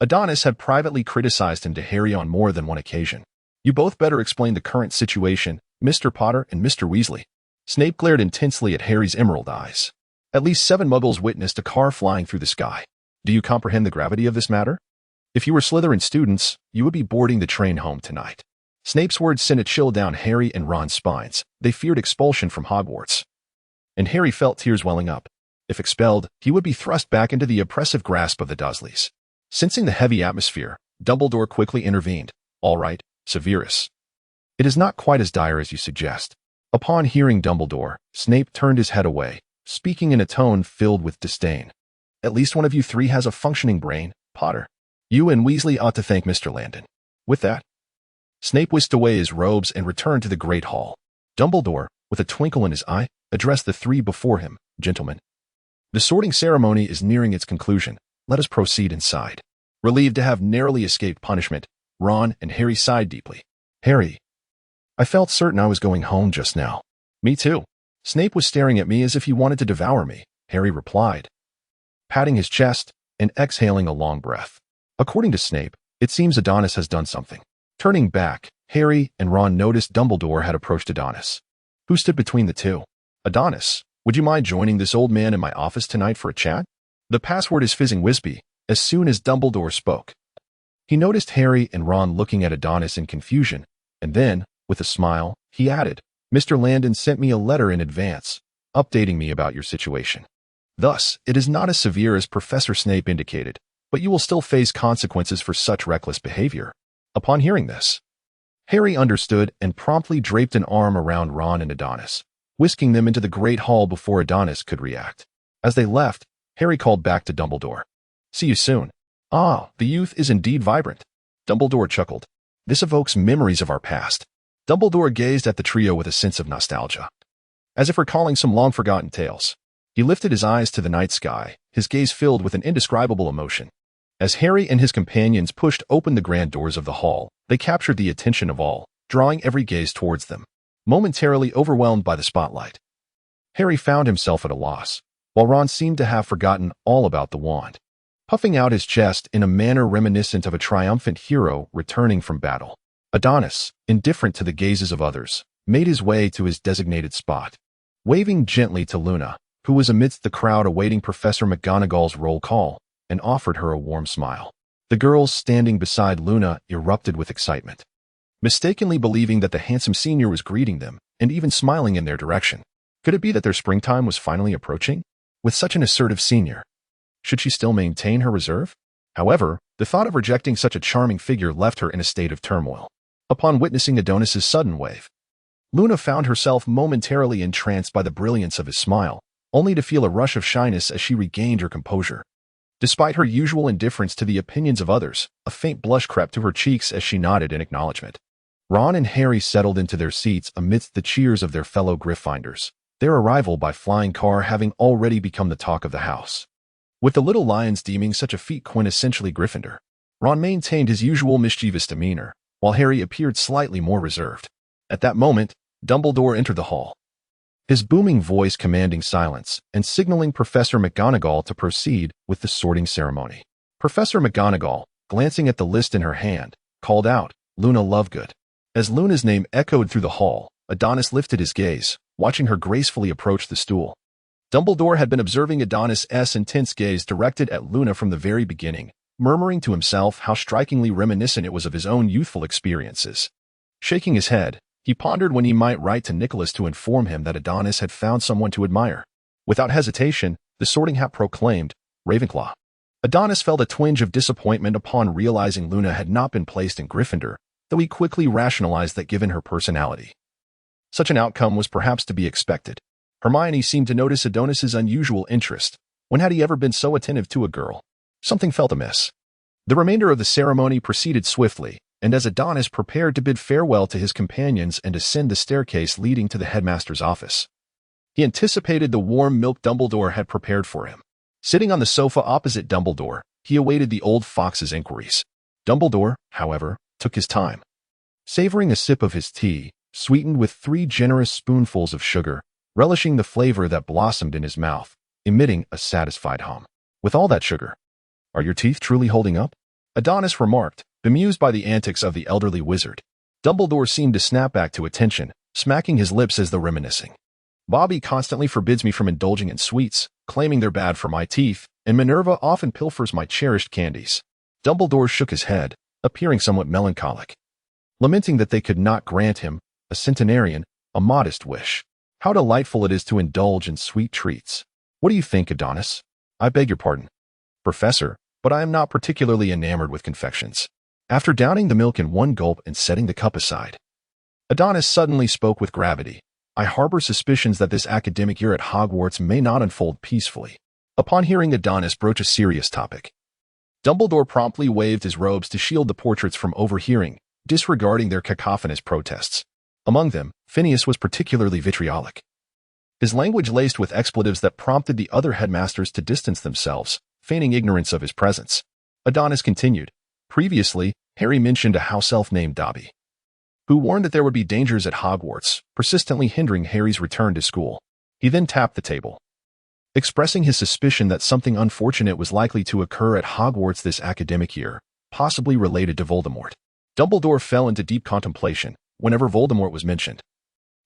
Adonis had privately criticized him to Harry on more than one occasion. "You both better explain the current situation, Mr. Potter and Mr. Weasley." Snape glared intensely at Harry's emerald eyes. "At least 7 muggles witnessed a car flying through the sky. Do you comprehend the gravity of this matter? If you were Slytherin students, you would be boarding the train home tonight." Snape's words sent a chill down Harry and Ron's spines. They feared expulsion from Hogwarts. And Harry felt tears welling up. If expelled, he would be thrust back into the oppressive grasp of the Dursleys. Sensing the heavy atmosphere, Dumbledore quickly intervened. "All right, Severus. It is not quite as dire as you suggest." Upon hearing Dumbledore, Snape turned his head away, speaking in a tone filled with disdain. "At least one of you three has a functioning brain, Potter. You and Weasley ought to thank Mr. Landon." With that, Snape whisked away his robes and returned to the Great Hall. Dumbledore, with a twinkle in his eye, addressed the three before him. "Gentlemen, the sorting ceremony is nearing its conclusion. Let us proceed inside." Relieved to have narrowly escaped punishment, Ron and Harry sighed deeply. "Harry, I felt certain I was going home just now." "Me too. Snape was staring at me as if he wanted to devour me," Harry replied, patting his chest and exhaling a long breath. According to Snape, it seems Adonis has done something. Turning back, Harry and Ron noticed Dumbledore had approached Adonis, who stood between the two. "Adonis, would you mind joining this old man in my office tonight for a chat?" The password is fizzing wispy. As soon as Dumbledore spoke, he noticed Harry and Ron looking at Adonis in confusion, and then, with a smile, he added, "Mr. Landon sent me a letter in advance, updating me about your situation. Thus, it is not as severe as Professor Snape indicated, but you will still face consequences for such reckless behavior." Upon hearing this, Harry understood and promptly draped an arm around Ron and Adonis, whisking them into the Great Hall before Adonis could react. As they left, Harry called back to Dumbledore. "See you soon." "Ah, the youth is indeed vibrant." Dumbledore chuckled. "This evokes memories of our past." Dumbledore gazed at the trio with a sense of nostalgia, as if recalling some long-forgotten tales. He lifted his eyes to the night sky, his gaze filled with an indescribable emotion. As Harry and his companions pushed open the grand doors of the hall, they captured the attention of all, drawing every gaze towards them. Momentarily overwhelmed by the spotlight, Harry found himself at a loss, while Ron seemed to have forgotten all about the wand, puffing out his chest in a manner reminiscent of a triumphant hero returning from battle. Adonis, indifferent to the gazes of others, made his way to his designated spot, waving gently to Luna, who was amidst the crowd awaiting Professor McGonagall's roll call, and offered her a warm smile. The girls standing beside Luna erupted with excitement, mistakenly believing that the handsome senior was greeting them and even smiling in their direction. Could it be that their springtime was finally approaching? With such an assertive senior, should she still maintain her reserve? However, the thought of rejecting such a charming figure left her in a state of turmoil. Upon witnessing Adonis's sudden wave, Luna found herself momentarily entranced by the brilliance of his smile, only to feel a rush of shyness as she regained her composure. Despite her usual indifference to the opinions of others, a faint blush crept to her cheeks as she nodded in acknowledgement. Ron and Harry settled into their seats amidst the cheers of their fellow Gryffindors, their arrival by flying car having already become the talk of the house. With the little lions deeming such a feat quintessentially Gryffindor, Ron maintained his usual mischievous demeanor, while Harry appeared slightly more reserved. At that moment, Dumbledore entered the hall, his booming voice commanding silence and signaling Professor McGonagall to proceed with the sorting ceremony. Professor McGonagall, glancing at the list in her hand, called out, "Luna Lovegood." As Luna's name echoed through the hall, Adonis lifted his gaze, watching her gracefully approach the stool. Dumbledore had been observing Adonis's intense gaze directed at Luna from the very beginning, murmuring to himself how strikingly reminiscent it was of his own youthful experiences. Shaking his head, he pondered when he might write to Nicholas to inform him that Adonis had found someone to admire. Without hesitation, the sorting hat proclaimed, "Ravenclaw." Adonis felt a twinge of disappointment upon realizing Luna had not been placed in Gryffindor, though he quickly rationalized that given her personality, such an outcome was perhaps to be expected. Hermione seemed to notice Adonis's unusual interest. When had he ever been so attentive to a girl? Something felt amiss. The remainder of the ceremony proceeded swiftly, and as Adonis prepared to bid farewell to his companions and ascend the staircase leading to the headmaster's office, he anticipated the warm milk Dumbledore had prepared for him. Sitting on the sofa opposite Dumbledore, he awaited the old fox's inquiries. Dumbledore, however, took his time. Savoring a sip of his tea, sweetened with 3 generous spoonfuls of sugar, relishing the flavor that blossomed in his mouth, emitting a satisfied hum. "With all that sugar, are your teeth truly holding up?" Adonis remarked, bemused by the antics of the elderly wizard. Dumbledore seemed to snap back to attention, smacking his lips as though reminiscing. "Bobby constantly forbids me from indulging in sweets, claiming they're bad for my teeth, and Minerva often pilfers my cherished candies." Dumbledore shook his head, appearing somewhat melancholic, lamenting that they could not grant him, a centenarian, a modest wish. "How delightful it is to indulge in sweet treats. What do you think, Adonis?" "I beg your pardon, Professor, but I am not particularly enamored with confections." After downing the milk in one gulp and setting the cup aside, Adonis suddenly spoke with gravity. "I harbor suspicions that this academic year at Hogwarts may not unfold peacefully." Upon hearing Adonis broach a serious topic, Dumbledore promptly waved his robes to shield the portraits from overhearing, disregarding their cacophonous protests. Among them, Phineas was particularly vitriolic, his language laced with expletives that prompted the other headmasters to distance themselves, feigning ignorance of his presence. Adonis continued, "Previously, Harry mentioned a house elf named Dobby, who warned that there would be dangers at Hogwarts, persistently hindering Harry's return to school." He then tapped the table, expressing his suspicion that something unfortunate was likely to occur at Hogwarts this academic year, possibly related to Voldemort. Dumbledore fell into deep contemplation whenever Voldemort was mentioned.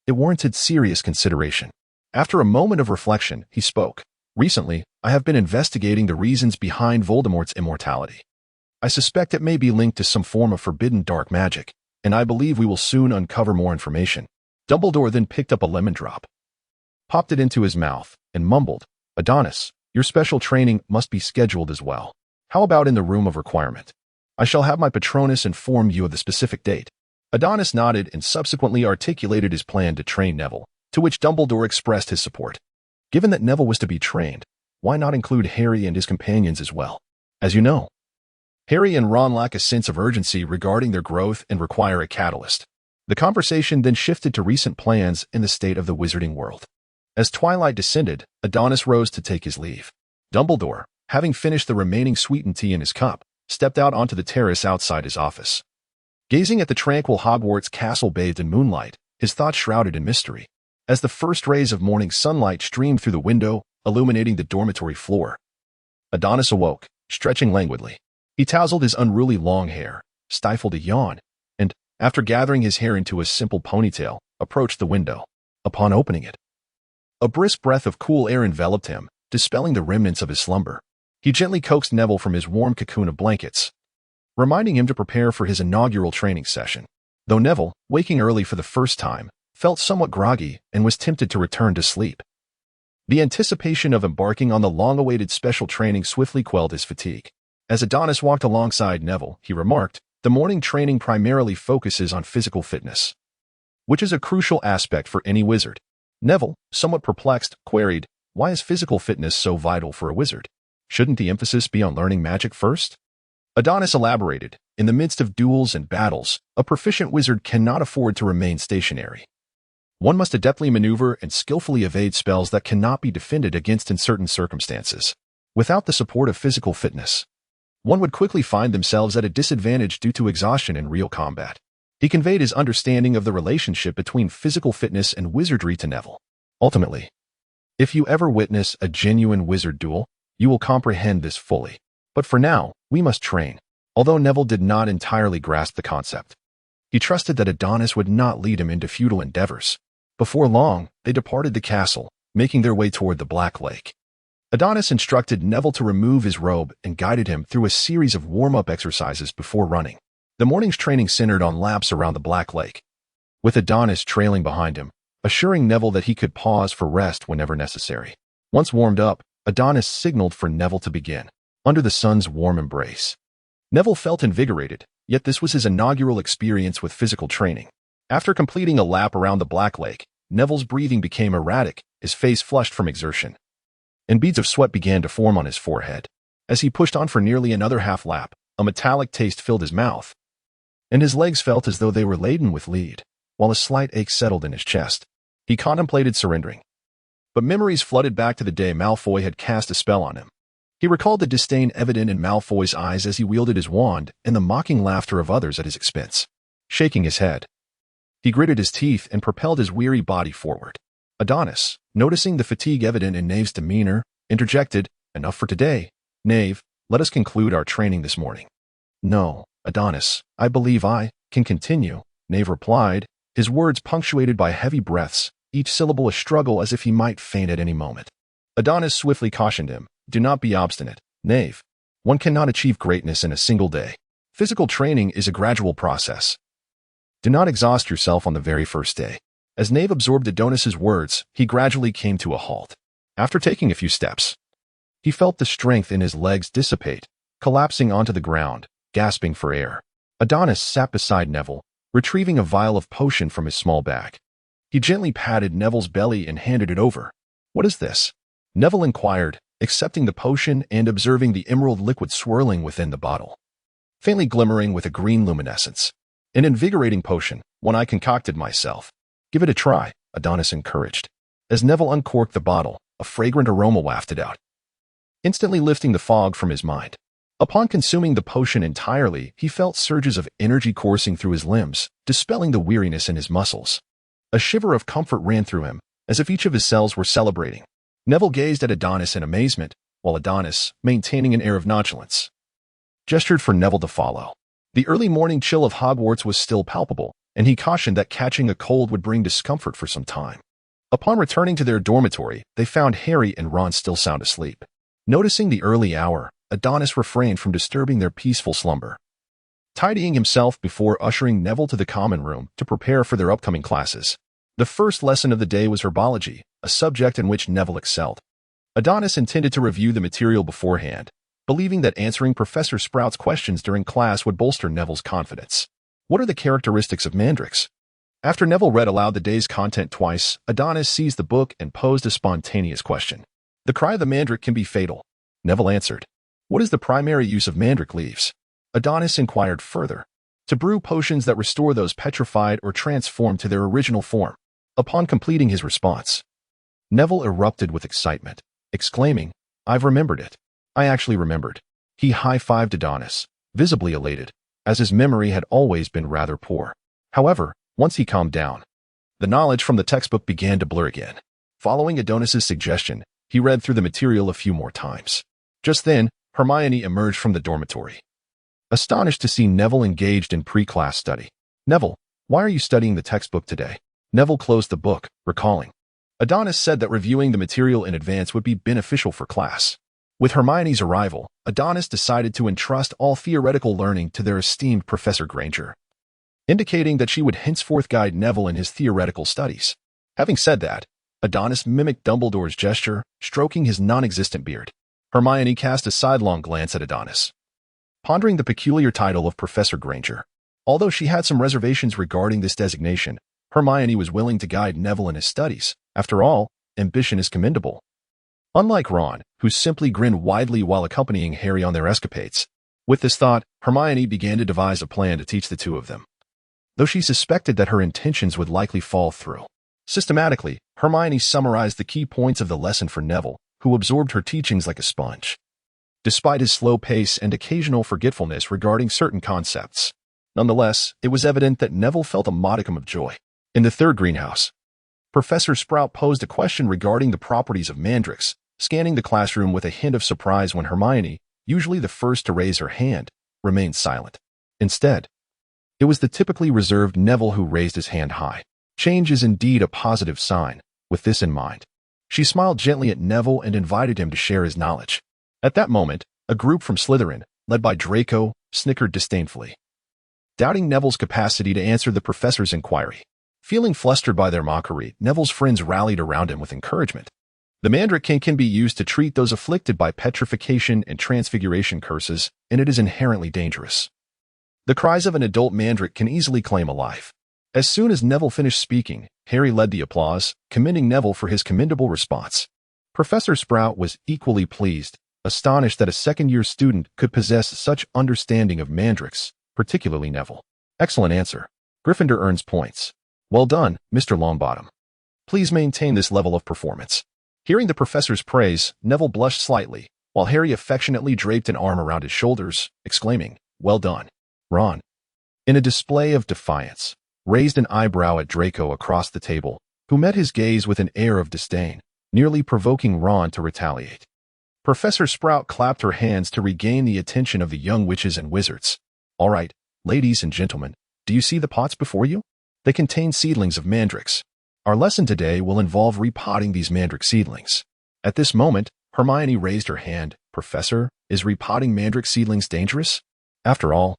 It warranted serious consideration. After a moment of reflection, he spoke. "Recently, I have been investigating the reasons behind Voldemort's immortality. I suspect it may be linked to some form of forbidden dark magic, and I believe we will soon uncover more information." Dumbledore then picked up a lemon drop, popped it into his mouth, and mumbled, "Adonis, your special training must be scheduled as well. How about in the room of requirement? I shall have my Patronus inform you of the specific date." Adonis nodded and subsequently articulated his plan to train Neville, to which Dumbledore expressed his support. Given that Neville was to be trained, why not include Harry and his companions as well? As you know, Harry and Ron lack a sense of urgency regarding their growth and require a catalyst. The conversation then shifted to recent plans in the state of the wizarding world. As twilight descended, Adonis rose to take his leave. Dumbledore, having finished the remaining sweetened tea in his cup, stepped out onto the terrace outside his office. Gazing at the tranquil Hogwarts castle bathed in moonlight, his thoughts shrouded in mystery. As the first rays of morning sunlight streamed through the window, illuminating the dormitory floor, Adonis awoke, stretching languidly. He tousled his unruly long hair, stifled a yawn, and, after gathering his hair into a simple ponytail, approached the window. Upon opening it, a brisk breath of cool air enveloped him, dispelling the remnants of his slumber. He gently coaxed Neville from his warm cocoon of blankets, reminding him to prepare for his inaugural training session. Though Neville, waking early for the first time, felt somewhat groggy and was tempted to return to sleep, the anticipation of embarking on the long-awaited special training swiftly quelled his fatigue. As Adonis walked alongside Neville, he remarked, "The morning training primarily focuses on physical fitness, which is a crucial aspect for any wizard." Neville, somewhat perplexed, queried, "Why is physical fitness so vital for a wizard? Shouldn't the emphasis be on learning magic first?" Adonis elaborated, "In the midst of duels and battles, a proficient wizard cannot afford to remain stationary. One must adeptly maneuver and skillfully evade spells that cannot be defended against in certain circumstances. Without the support of physical fitness, one would quickly find themselves at a disadvantage due to exhaustion in real combat." He conveyed his understanding of the relationship between physical fitness and wizardry to Neville. Ultimately, if you ever witness a genuine wizard duel, you will comprehend this fully. But for now, we must train. Although Neville did not entirely grasp the concept, he trusted that Adonis would not lead him into futile endeavors. Before long, they departed the castle, making their way toward the Black Lake. Adonis instructed Neville to remove his robe and guided him through a series of warm-up exercises before running. The morning's training centered on laps around the Black Lake, with Adonis trailing behind him, assuring Neville that he could pause for rest whenever necessary. Once warmed up, Adonis signaled for Neville to begin. Under the sun's warm embrace, Neville felt invigorated, yet this was his inaugural experience with physical training. After completing a lap around the Black Lake, Neville's breathing became erratic, his face flushed from exertion, and beads of sweat began to form on his forehead. As he pushed on for nearly another half lap, a metallic taste filled his mouth, and his legs felt as though they were laden with lead, while a slight ache settled in his chest. He contemplated surrendering, but memories flooded back to the day Malfoy had cast a spell on him. He recalled the disdain evident in Malfoy's eyes as he wielded his wand and the mocking laughter of others at his expense. Shaking his head, he gritted his teeth and propelled his weary body forward. Adonis, noticing the fatigue evident in Knave's demeanor, interjected, "Enough for today. Knave, let us conclude our training this morning." "No, Adonis, I believe I can continue," Knave replied, his words punctuated by heavy breaths, each syllable a struggle as if he might faint at any moment. Adonis swiftly cautioned him, "Do not be obstinate, Knave. One cannot achieve greatness in a single day. Physical training is a gradual process. Do not exhaust yourself on the very first day." As Knave absorbed Adonis's words, he gradually came to a halt. After taking a few steps, he felt the strength in his legs dissipate, collapsing onto the ground, gasping for air. Adonis sat beside Neville, retrieving a vial of potion from his small bag. He gently patted Neville's belly and handed it over. "What is this?" Neville inquired, accepting the potion and observing the emerald liquid swirling within the bottle, faintly glimmering with a green luminescence. "An invigorating potion, one I concocted myself. Give it a try," Adonis encouraged. As Neville uncorked the bottle, a fragrant aroma wafted out, instantly lifting the fog from his mind. Upon consuming the potion entirely, he felt surges of energy coursing through his limbs, dispelling the weariness in his muscles. A shiver of comfort ran through him, as if each of his cells were celebrating. Neville gazed at Adonis in amazement, while Adonis, maintaining an air of nonchalance, gestured for Neville to follow. The early morning chill of Hogwarts was still palpable, and he cautioned that catching a cold would bring discomfort for some time. Upon returning to their dormitory, they found Harry and Ron still sound asleep. Noticing the early hour, Adonis refrained from disturbing their peaceful slumber, tidying himself before ushering Neville to the common room to prepare for their upcoming classes. The first lesson of the day was herbology, a subject in which Neville excelled. Adonis intended to review the material beforehand, believing that answering Professor Sprout's questions during class would bolster Neville's confidence. What are the characteristics of mandrakes? After Neville read aloud the day's content twice, Adonis seized the book and posed a spontaneous question. "The cry of the mandrake can be fatal," Neville answered. "What is the primary use of mandrake leaves?" Adonis inquired further. "To brew potions that restore those petrified or transformed to their original form." Upon completing his response, Neville erupted with excitement, exclaiming, "I've remembered it. I actually remembered." He high-fived Adonis, visibly elated, as his memory had always been rather poor. However, once he calmed down, the knowledge from the textbook began to blur again. Following Adonis's suggestion, he read through the material a few more times. Just then, Hermione emerged from the dormitory, astonished to see Neville engaged in pre-class study. "Neville, why are you studying the textbook today?" Neville closed the book, recalling. Adonis said that reviewing the material in advance would be beneficial for class. With Hermione's arrival, Adonis decided to entrust all theoretical learning to their esteemed Professor Granger, indicating that she would henceforth guide Neville in his theoretical studies. Having said that, Adonis mimicked Dumbledore's gesture, stroking his non-existent beard. Hermione cast a sidelong glance at Adonis, pondering the peculiar title of Professor Granger. Although she had some reservations regarding this designation, Hermione was willing to guide Neville in his studies. After all, ambition is commendable. Unlike Ron, who simply grinned widely while accompanying Harry on their escapades. With this thought, Hermione began to devise a plan to teach the two of them, though she suspected that her intentions would likely fall through. Systematically, Hermione summarized the key points of the lesson for Neville, who absorbed her teachings like a sponge. Despite his slow pace and occasional forgetfulness regarding certain concepts, nonetheless, it was evident that Neville felt a modicum of joy. In the third greenhouse, Professor Sprout posed a question regarding the properties of mandrakes, scanning the classroom with a hint of surprise when Hermione, usually the first to raise her hand, remained silent. Instead, it was the typically reserved Neville who raised his hand high. Change is indeed a positive sign. With this in mind, she smiled gently at Neville and invited him to share his knowledge. At that moment, a group from Slytherin, led by Draco, snickered disdainfully, doubting Neville's capacity to answer the professor's inquiry. Feeling flustered by their mockery, Neville's friends rallied around him with encouragement. The mandrake can be used to treat those afflicted by petrification and transfiguration curses, and it is inherently dangerous. The cries of an adult mandrake can easily claim a life. As soon as Neville finished speaking, Harry led the applause, commending Neville for his commendable response. Professor Sprout was equally pleased, astonished that a second-year student could possess such understanding of mandrakes, particularly Neville. Excellent answer. Gryffindor earns points. Well done, Mr. Longbottom. Please maintain this level of performance. Hearing the professor's praise, Neville blushed slightly, while Harry affectionately draped an arm around his shoulders, exclaiming, "Well done." Ron, in a display of defiance, raised an eyebrow at Draco across the table, who met his gaze with an air of disdain, nearly provoking Ron to retaliate. Professor Sprout clapped her hands to regain the attention of the young witches and wizards. "All right, ladies and gentlemen, do you see the pots before you? They contain seedlings of mandrakes. Our lesson today will involve repotting these mandrake seedlings." At this moment, Hermione raised her hand. "Professor, is repotting mandrake seedlings dangerous? After all,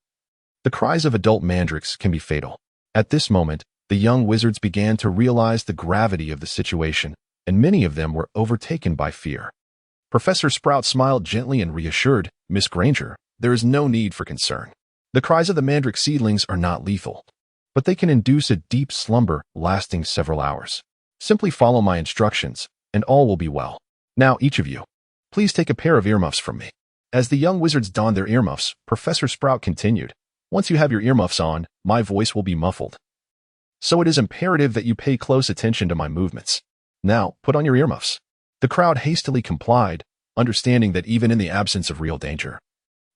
the cries of adult mandrakes can be fatal." At this moment, the young wizards began to realize the gravity of the situation, and many of them were overtaken by fear. Professor Sprout smiled gently and reassured, "Miss Granger, there is no need for concern. The cries of the mandrake seedlings are not lethal, but they can induce a deep slumber lasting several hours. Simply follow my instructions, and all will be well. Now, each of you, please take a pair of earmuffs from me." As the young wizards donned their earmuffs, Professor Sprout continued, "Once you have your earmuffs on, my voice will be muffled. So it is imperative that you pay close attention to my movements. Now, put on your earmuffs." The crowd hastily complied, understanding that even in the absence of real danger,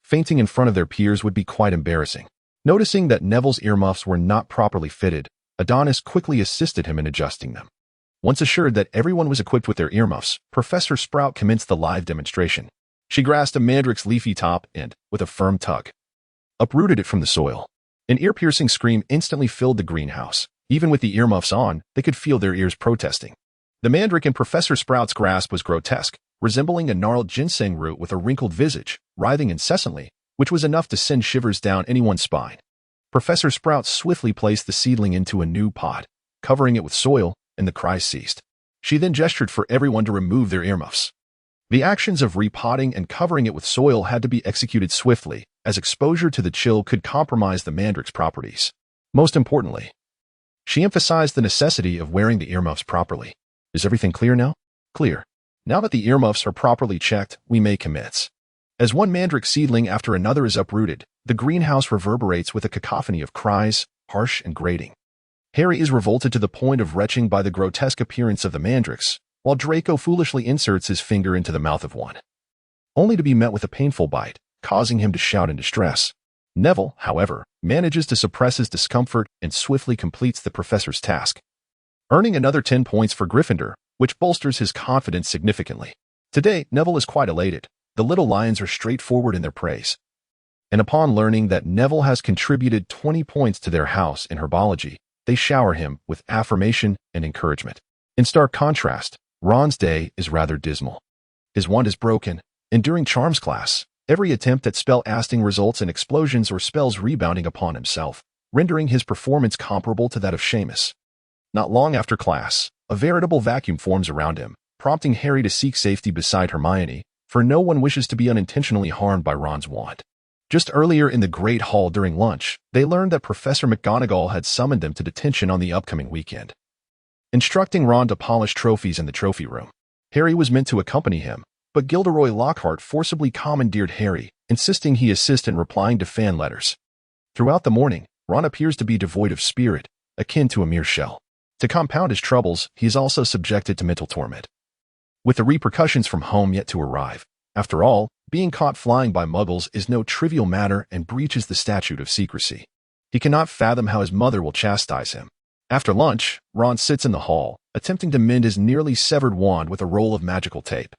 fainting in front of their peers would be quite embarrassing. Noticing that Neville's earmuffs were not properly fitted, Adonis quickly assisted him in adjusting them. Once assured that everyone was equipped with their earmuffs, Professor Sprout commenced the live demonstration. She grasped a mandrake's leafy top and, with a firm tug, uprooted it from the soil. An ear-piercing scream instantly filled the greenhouse. Even with the earmuffs on, they could feel their ears protesting. The mandrake in Professor Sprout's grasp was grotesque, resembling a gnarled ginseng root with a wrinkled visage, writhing incessantly, which was enough to send shivers down anyone's spine. Professor Sprout swiftly placed the seedling into a new pot, covering it with soil, and the cries ceased. She then gestured for everyone to remove their earmuffs. The actions of repotting and covering it with soil had to be executed swiftly, as exposure to the chill could compromise the mandrake's properties. Most importantly, she emphasized the necessity of wearing the earmuffs properly. Is everything clear now? Clear. Now that the earmuffs are properly checked, we may commence. As one mandrake seedling after another is uprooted, the greenhouse reverberates with a cacophony of cries, harsh and grating. Harry is revolted to the point of retching by the grotesque appearance of the mandrakes, while Draco foolishly inserts his finger into the mouth of one, only to be met with a painful bite, causing him to shout in distress. Neville, however, manages to suppress his discomfort and swiftly completes the professor's task, earning another 10 points for Gryffindor, which bolsters his confidence significantly. Today, Neville is quite elated. The little lions are straightforward in their praise, and upon learning that Neville has contributed 20 points to their house in herbology, they shower him with affirmation and encouragement. In stark contrast, Ron's day is rather dismal. His wand is broken, and during Charms class, every attempt at spell casting results in explosions or spells rebounding upon himself, rendering his performance comparable to that of Seamus. Not long after class, a veritable vacuum forms around him, prompting Harry to seek safety beside Hermione, for no one wishes to be unintentionally harmed by Ron's wand. Just earlier in the Great Hall during lunch, they learned that Professor McGonagall had summoned them to detention on the upcoming weekend, instructing Ron to polish trophies in the trophy room. Harry was meant to accompany him, but Gilderoy Lockhart forcibly commandeered Harry, insisting he assist in replying to fan letters. Throughout the morning, Ron appears to be devoid of spirit, akin to a mere shell. To compound his troubles, he is also subjected to mental torment, with the repercussions from home yet to arrive. After all, being caught flying by muggles is no trivial matter and breaches the statute of secrecy. He cannot fathom how his mother will chastise him. After lunch, Ron sits in the hall, attempting to mend his nearly severed wand with a roll of magical tape,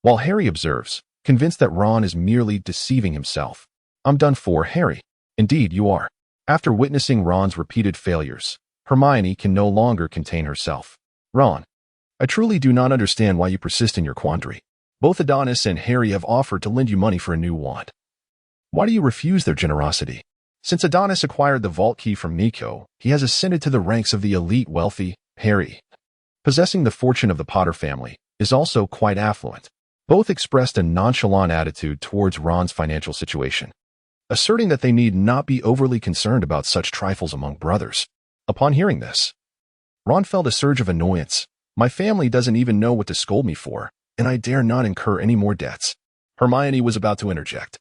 while Harry observes, convinced that Ron is merely deceiving himself. "I'm done for, Harry." "Indeed, you are." After witnessing Ron's repeated failures, Hermione can no longer contain herself. "Ron, I truly do not understand why you persist in your quandary. Both Adonis and Harry have offered to lend you money for a new wand. Why do you refuse their generosity? Since Adonis acquired the vault key from Nico, he has ascended to the ranks of the elite wealthy. Harry, possessing the fortune of the Potter family, is also quite affluent." Both expressed a nonchalant attitude towards Ron's financial situation, asserting that they need not be overly concerned about such trifles among brothers. Upon hearing this, Ron felt a surge of annoyance. "My family doesn't even know what to scold me for, and I dare not incur any more debts." Hermione was about to interject,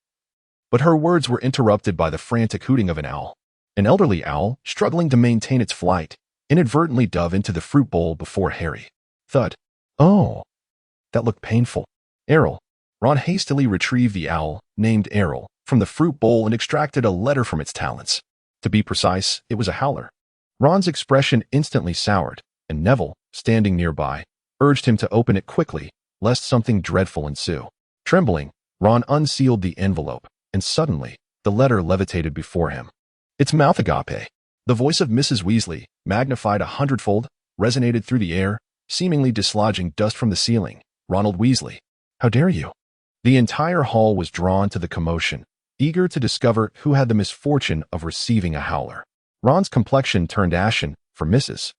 but her words were interrupted by the frantic hooting of an owl. An elderly owl, struggling to maintain its flight, inadvertently dove into the fruit bowl before Harry. Thud. "Oh, that looked painful." "Errol." Ron hastily retrieved the owl, named Errol, from the fruit bowl and extracted a letter from its talons. To be precise, it was a howler. Ron's expression instantly soured, and Neville, standing nearby, urged him to open it quickly, lest something dreadful ensue. Trembling, Ron unsealed the envelope, and suddenly, the letter levitated before him. "It's mouth agape." The voice of Mrs. Weasley, magnified 100-fold, resonated through the air, seemingly dislodging dust from the ceiling. "Ronald Weasley, how dare you?" The entire hall was drawn to the commotion, eager to discover who had the misfortune of receiving a howler. Ron's complexion turned ashen, for Mrs.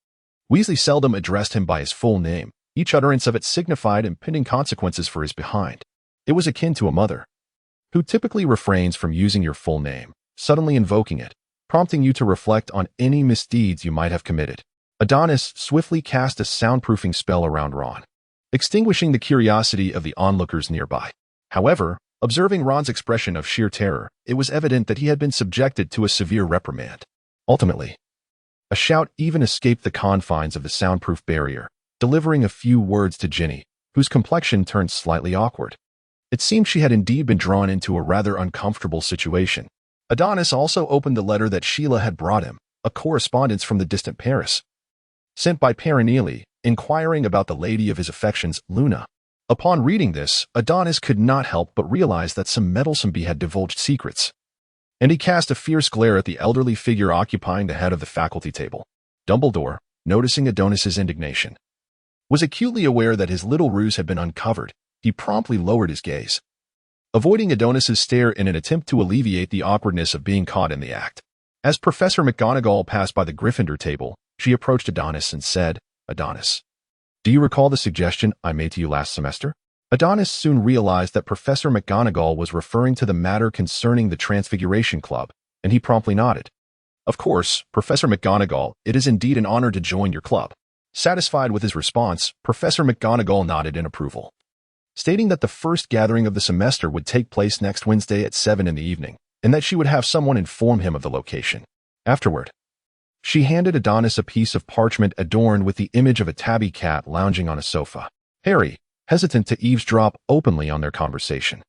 Weasley seldom addressed him by his full name. Each utterance of it signified impending consequences for his behind. It was akin to a mother, who typically refrains from using your full name, suddenly invoking it, prompting you to reflect on any misdeeds you might have committed. Adonis swiftly cast a soundproofing spell around Ron, extinguishing the curiosity of the onlookers nearby. However, observing Ron's expression of sheer terror, it was evident that he had been subjected to a severe reprimand. Ultimately, a shout even escaped the confines of the soundproof barrier, delivering a few words to Ginny, whose complexion turned slightly awkward. It seemed she had indeed been drawn into a rather uncomfortable situation. Adonis also opened the letter that Sheila had brought him, a correspondence from the distant Paris, sent by Perennially, inquiring about the lady of his affections, Luna. Upon reading this, Adonis could not help but realize that some meddlesome bee had divulged secrets, and he cast a fierce glare at the elderly figure occupying the head of the faculty table. Dumbledore, noticing Adonis's indignation, was acutely aware that his little ruse had been uncovered. He promptly lowered his gaze, avoiding Adonis's stare in an attempt to alleviate the awkwardness of being caught in the act. As Professor McGonagall passed by the Gryffindor table, she approached Adonis and said, "Adonis, do you recall the suggestion I made to you last semester?" Adonis soon realized that Professor McGonagall was referring to the matter concerning the Transfiguration Club, and he promptly nodded. "Of course, Professor McGonagall, it is indeed an honor to join your club." Satisfied with his response, Professor McGonagall nodded in approval, stating that the first gathering of the semester would take place next Wednesday at 7 in the evening, and that she would have someone inform him of the location. Afterward, she handed Adonis a piece of parchment adorned with the image of a tabby cat lounging on a sofa. Harry, hesitant to eavesdrop openly on their conversation,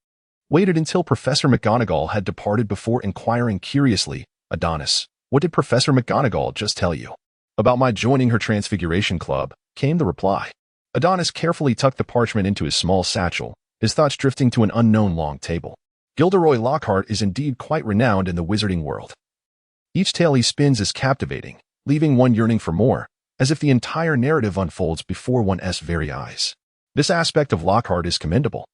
waited until Professor McGonagall had departed before inquiring curiously, "Adonis, what did Professor McGonagall just tell you?" "About my joining her Transfiguration Club," came the reply. Adonis carefully tucked the parchment into his small satchel, his thoughts drifting to an unknown long table. Gilderoy Lockhart is indeed quite renowned in the wizarding world. Each tale he spins is captivating, leaving one yearning for more, as if the entire narrative unfolds before one's very eyes. This aspect of Lockhart is commendable.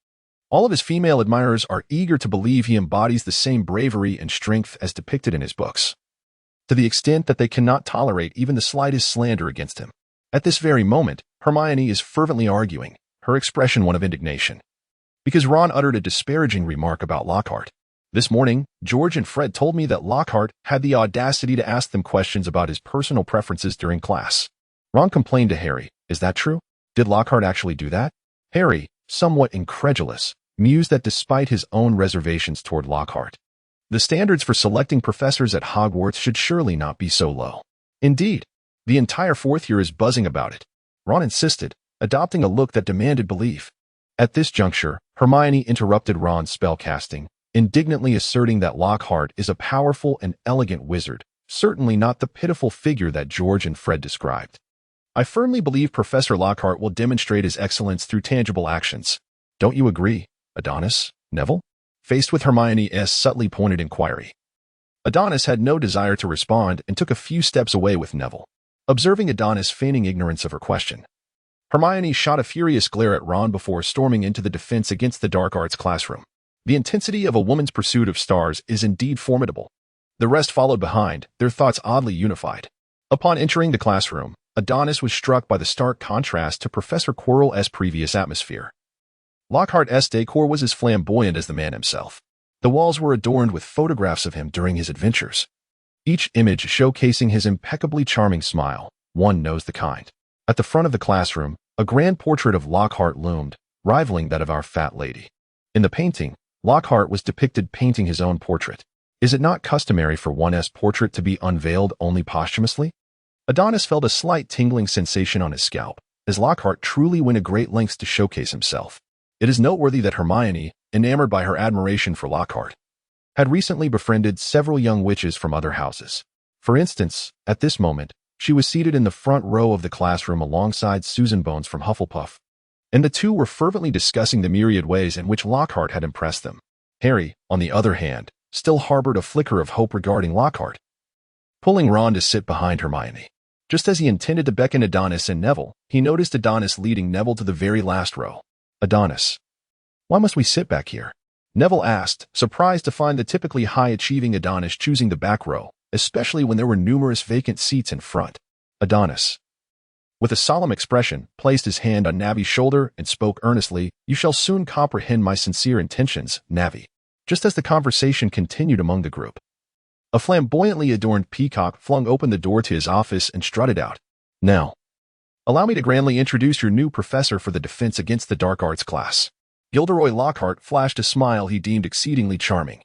All of his female admirers are eager to believe he embodies the same bravery and strength as depicted in his books, to the extent that they cannot tolerate even the slightest slander against him. At this very moment, Hermione is fervently arguing, her expression one of indignation, because Ron uttered a disparaging remark about Lockhart. This morning, George and Fred told me that Lockhart had the audacity to ask them questions about his personal preferences during class. Ron complained to Harry, "Is that true? Did Lockhart actually do that?" Harry, somewhat incredulous, mused that despite his own reservations toward Lockhart, the standards for selecting professors at Hogwarts should surely not be so low. Indeed, the entire fourth year is buzzing about it. Ron insisted, adopting a look that demanded belief. At this juncture, Hermione interrupted Ron's spellcasting, indignantly asserting that Lockhart is a powerful and elegant wizard, certainly not the pitiful figure that George and Fred described. "I firmly believe Professor Lockhart will demonstrate his excellence through tangible actions. Don't you agree, Adonis, Neville?" Faced with Hermione's subtly pointed inquiry, Adonis had no desire to respond and took a few steps away with Neville. Observing Adonis feigning ignorance of her question, Hermione shot a furious glare at Ron before storming into the Defense Against the Dark Arts classroom. The intensity of a woman's pursuit of stars is indeed formidable. The rest followed behind, their thoughts oddly unified. Upon entering the classroom, Adonis was struck by the stark contrast to Professor Quirrell's previous atmosphere. Lockhart's decor was as flamboyant as the man himself. The walls were adorned with photographs of him during his adventures, each image showcasing his impeccably charming smile. One knows the kind. At the front of the classroom, a grand portrait of Lockhart loomed, rivaling that of our fat lady. In the painting, Lockhart was depicted painting his own portrait. Is it not customary for one's portrait to be unveiled only posthumously? Adonis felt a slight tingling sensation on his scalp, as Lockhart truly went to great lengths to showcase himself. It is noteworthy that Hermione, enamored by her admiration for Lockhart, had recently befriended several young witches from other houses. For instance, at this moment, she was seated in the front row of the classroom alongside Susan Bones from Hufflepuff, and the two were fervently discussing the myriad ways in which Lockhart had impressed them. Harry, on the other hand, still harbored a flicker of hope regarding Lockhart, pulling Ron to sit behind Hermione. Just as he intended to beckon Adonis and Neville, he noticed Adonis leading Neville to the very last row. "Adonis, why must we sit back here?" Neville asked, surprised to find the typically high-achieving Adonis choosing the back row, especially when there were numerous vacant seats in front. Adonis, with a solemn expression, placed his hand on Navi's shoulder and spoke earnestly, "You shall soon comprehend my sincere intentions, Navi." Just as the conversation continued among the group, a flamboyantly adorned peacock flung open the door to his office and strutted out. "Now, allow me to grandly introduce your new professor for the Defense Against the Dark Arts class." Gilderoy Lockhart flashed a smile he deemed exceedingly charming,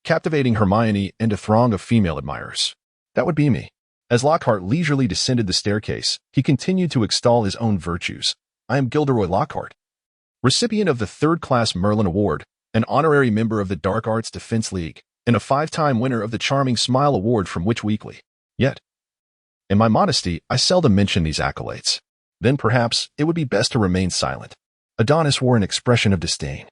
captivating Hermione and a throng of female admirers. "That would be me." As Lockhart leisurely descended the staircase, he continued to extol his own virtues. "I am Gilderoy Lockhart, recipient of the third-class Merlin Award, an honorary member of the Dark Arts Defense League, and a 5-time winner of the Charming Smile Award from Witch Weekly. Yet, in my modesty, I seldom mention these accolades. Then perhaps it would be best to remain silent." Adonis wore an expression of disdain,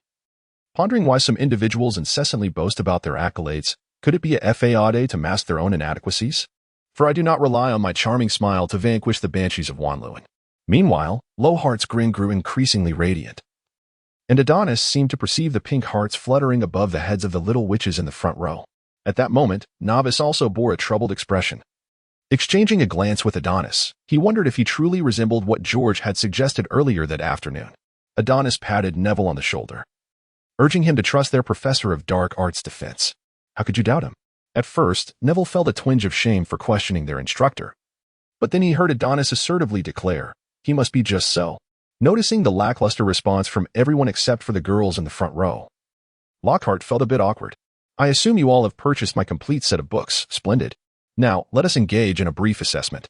pondering why some individuals incessantly boast about their accolades. Could it be a fade to mask their own inadequacies? For I do not rely on my charming smile to vanquish the banshees of Wanluin. Meanwhile, Lockhart's grin grew increasingly radiant, and Adonis seemed to perceive the pink hearts fluttering above the heads of the little witches in the front row. At that moment, Novice also bore a troubled expression. Exchanging a glance with Adonis, he wondered if he truly resembled what George had suggested earlier that afternoon. Adonis patted Neville on the shoulder, urging him to trust their professor of dark arts defense. How could you doubt him? At first, Neville felt a twinge of shame for questioning their instructor, but then he heard Adonis assertively declare, he must be just so. Noticing the lackluster response from everyone except for the girls in the front row, Lockhart felt a bit awkward. "I assume you all have purchased my complete set of books. Splendid. Now, let us engage in a brief assessment."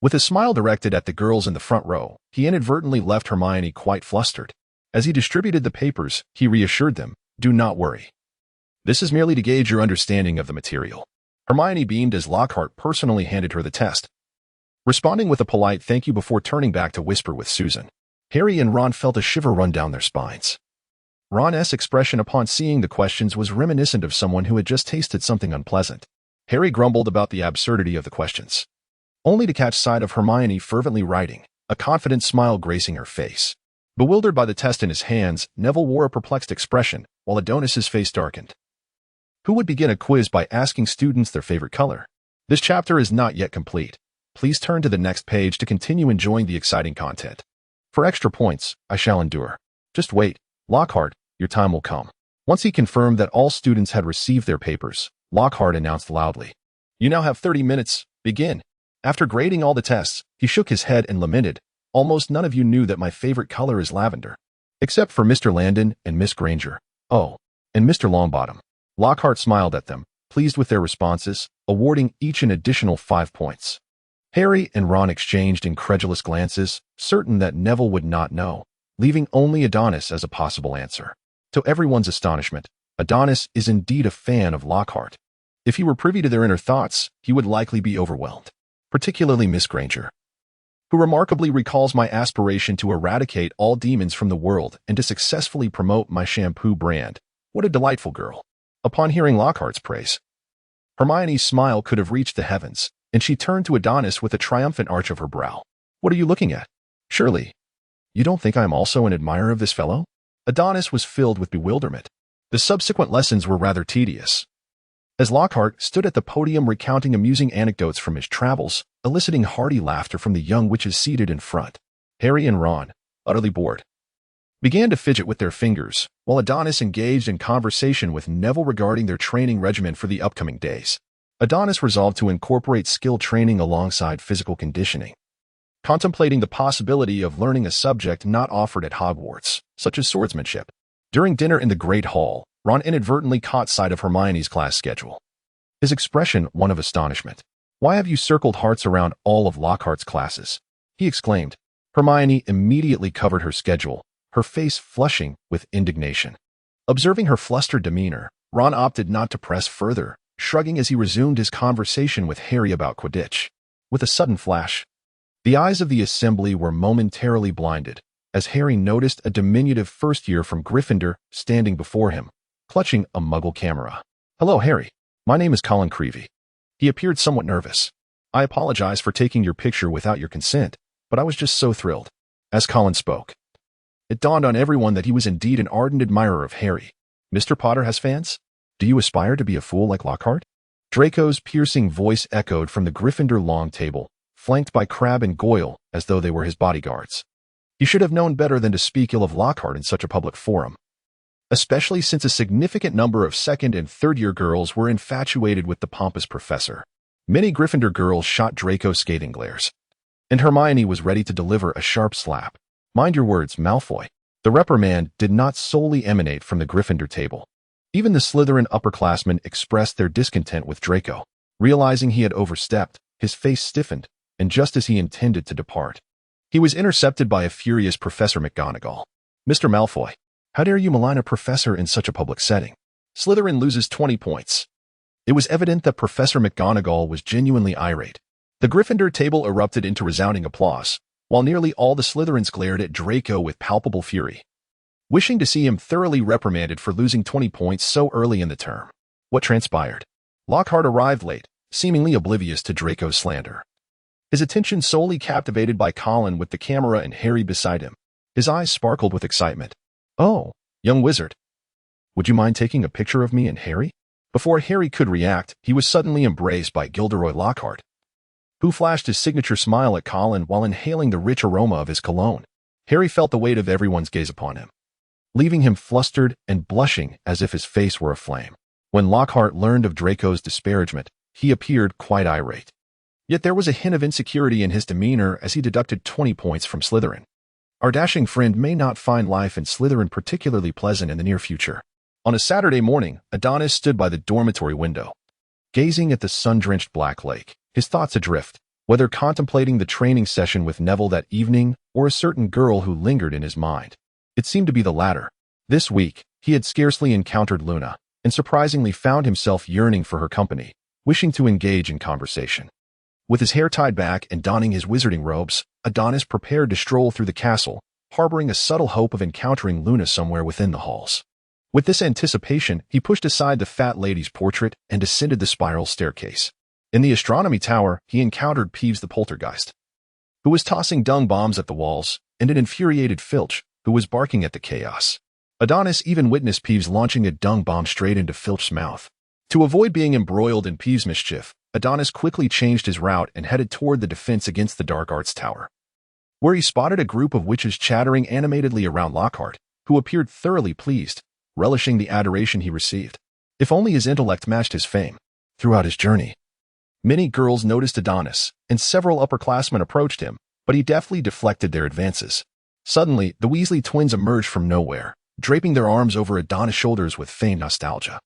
With a smile directed at the girls in the front row, he inadvertently left Hermione quite flustered. As he distributed the papers, he reassured them, "Do not worry. This is merely to gauge your understanding of the material." Hermione beamed as Lockhart personally handed her the test, responding with a polite thank you before turning back to whisper with Susan. Harry and Ron felt a shiver run down their spines. Ron's expression upon seeing the questions was reminiscent of someone who had just tasted something unpleasant. Harry grumbled about the absurdity of the questions, only to catch sight of Hermione fervently writing, a confident smile gracing her face. Bewildered by the test in his hands, Neville wore a perplexed expression, while Adonis's face darkened. Who would begin a quiz by asking students their favorite color? This chapter is not yet complete. Please turn to the next page to continue enjoying the exciting content. For extra points, I shall endure. Just wait, Lockhart, your time will come. Once he confirmed that all students had received their papers, Lockhart announced loudly, "You now have 30 minutes. Begin." After grading all the tests, he shook his head and lamented, "Almost none of you knew that my favorite color is lavender. Except for Mr. Landon and Miss Granger. Oh, and Mr. Longbottom." Lockhart smiled at them, pleased with their responses, awarding each an additional 5 points. Harry and Ron exchanged incredulous glances, certain that Neville would not know, leaving only Adonis as a possible answer. To everyone's astonishment, Adonis is indeed a fan of Lockhart. If he were privy to their inner thoughts, he would likely be overwhelmed, particularly Miss Granger, who remarkably recalls my aspiration to eradicate all demons from the world and to successfully promote my shampoo brand. What a delightful girl. Upon hearing Lockhart's praise, Hermione's smile could have reached the heavens, and she turned to Adonis with a triumphant arch of her brow. "What are you looking at? Surely, you don't think I am also an admirer of this fellow?" Adonis was filled with bewilderment. The subsequent lessons were rather tedious, as Lockhart stood at the podium recounting amusing anecdotes from his travels, eliciting hearty laughter from the young witches seated in front. Harry and Ron, utterly bored, began to fidget with their fingers, while Adonis engaged in conversation with Neville regarding their training regimen for the upcoming days. Adonis resolved to incorporate skill training alongside physical conditioning, contemplating the possibility of learning a subject not offered at Hogwarts, such as swordsmanship. During dinner in the Great Hall, Ron inadvertently caught sight of Hermione's class schedule, his expression one of astonishment. "Why have you circled hearts around all of Lockhart's classes?" he exclaimed. Hermione immediately covered her schedule, her face flushing with indignation. Observing her flustered demeanor, Ron opted not to press further, shrugging as he resumed his conversation with Harry about Quidditch. With a sudden flash, the eyes of the assembly were momentarily blinded, as Harry noticed a diminutive first year from Gryffindor standing before him, clutching a muggle camera. "Hello, Harry. My name is Colin Creevey." He appeared somewhat nervous. "I apologize for taking your picture without your consent, but I was just so thrilled." As Colin spoke, it dawned on everyone that he was indeed an ardent admirer of Harry. "Mr. Potter has fans? Do you aspire to be a fool like Lockhart?" Draco's piercing voice echoed from the Gryffindor long table, flanked by Crabbe and Goyle as though they were his bodyguards. He should have known better than to speak ill of Lockhart in such a public forum, especially since a significant number of second- and third-year girls were infatuated with the pompous professor. Many Gryffindor girls shot Draco scathing glares, and Hermione was ready to deliver a sharp slap. "Mind your words, Malfoy." The reprimand did not solely emanate from the Gryffindor table. Even the Slytherin upperclassmen expressed their discontent with Draco. Realizing he had overstepped, his face stiffened, and just as he intended to depart, he was intercepted by a furious Professor McGonagall. "Mr. Malfoy, how dare you malign a professor in such a public setting?" Slytherin loses 20 points. It was evident that Professor McGonagall was genuinely irate. The Gryffindor table erupted into resounding applause, while nearly all the Slytherins glared at Draco with palpable fury, wishing to see him thoroughly reprimanded for losing 20 points so early in the term. What transpired? Lockhart arrived late, seemingly oblivious to Draco's slander, his attention solely captivated by Colin with the camera and Harry beside him. His eyes sparkled with excitement. "Oh, young wizard, would you mind taking a picture of me and Harry?" Before Harry could react, he was suddenly embraced by Gilderoy Lockhart, who flashed his signature smile at Colin while inhaling the rich aroma of his cologne. Harry felt the weight of everyone's gaze upon him, leaving him flustered and blushing as if his face were aflame. When Lockhart learned of Draco's disparagement, he appeared quite irate. Yet there was a hint of insecurity in his demeanor as he deducted 20 points from Slytherin. Our dashing friend may not find life in Slytherin particularly pleasant in the near future. On a Saturday morning, Adonis stood by the dormitory window, gazing at the sun-drenched Black Lake, his thoughts adrift, whether contemplating the training session with Neville that evening or a certain girl who lingered in his mind. It seemed to be the latter. This week, he had scarcely encountered Luna, and surprisingly found himself yearning for her company, wishing to engage in conversation. With his hair tied back and donning his wizarding robes, Adonis prepared to stroll through the castle, harboring a subtle hope of encountering Luna somewhere within the halls. With this anticipation, he pushed aside the fat lady's portrait and descended the spiral staircase. In the astronomy tower, he encountered Peeves the poltergeist, who was tossing dung bombs at the walls, and an infuriated Filch, who was barking at the chaos. Adonis even witnessed Peeves launching a dung bomb straight into Filch's mouth. To avoid being embroiled in Peeves' mischief, Adonis quickly changed his route and headed toward the defense against the Dark Arts Tower, where he spotted a group of witches chattering animatedly around Lockhart, who appeared thoroughly pleased. relishing the adoration he received. If only his intellect matched his fame. Throughout his journey, many girls noticed Adonis, and several upperclassmen approached him, but he deftly deflected their advances. Suddenly, the Weasley twins emerged from nowhere, draping their arms over Adonis' shoulders with feigned nostalgia.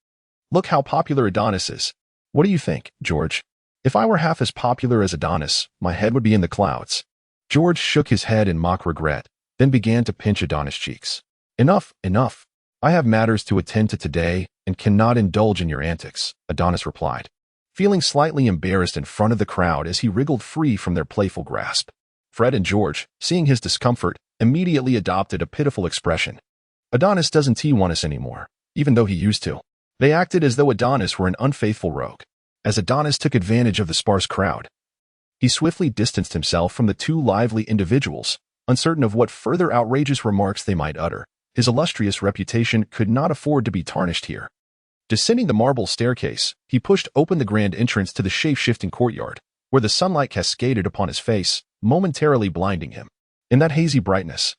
Look how popular Adonis is. What do you think, George? If I were half as popular as Adonis, my head would be in the clouds. George shook his head in mock regret, then began to pinch Adonis' cheeks. Enough, enough. I have matters to attend to today and cannot indulge in your antics, Adonis replied, feeling slightly embarrassed in front of the crowd as he wriggled free from their playful grasp. Fred and George, seeing his discomfort, immediately adopted a pitiful expression. Adonis doesn't want us anymore, even though he used to. They acted as though Adonis were an unfaithful rogue. As Adonis took advantage of the sparse crowd, he swiftly distanced himself from the two lively individuals, uncertain of what further outrageous remarks they might utter. His illustrious reputation could not afford to be tarnished here. Descending the marble staircase, he pushed open the grand entrance to the shape-shifting courtyard, where the sunlight cascaded upon his face, momentarily blinding him. In that hazy brightness,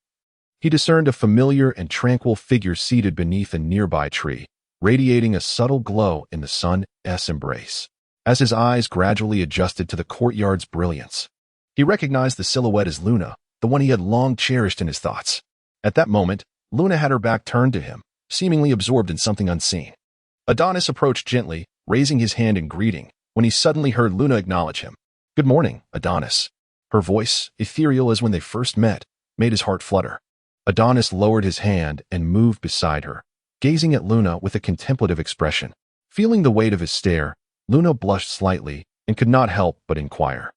he discerned a familiar and tranquil figure seated beneath a nearby tree, radiating a subtle glow in the sun's embrace. As his eyes gradually adjusted to the courtyard's brilliance, he recognized the silhouette as Luna, the one he had long cherished in his thoughts. At that moment, Luna had her back turned to him, seemingly absorbed in something unseen. Adonis approached gently, raising his hand in greeting, when he suddenly heard Luna acknowledge him. "Good morning, Adonis." Her voice, ethereal as when they first met, made his heart flutter. Adonis lowered his hand and moved beside her, gazing at Luna with a contemplative expression. Feeling the weight of his stare, Luna blushed slightly and could not help but inquire,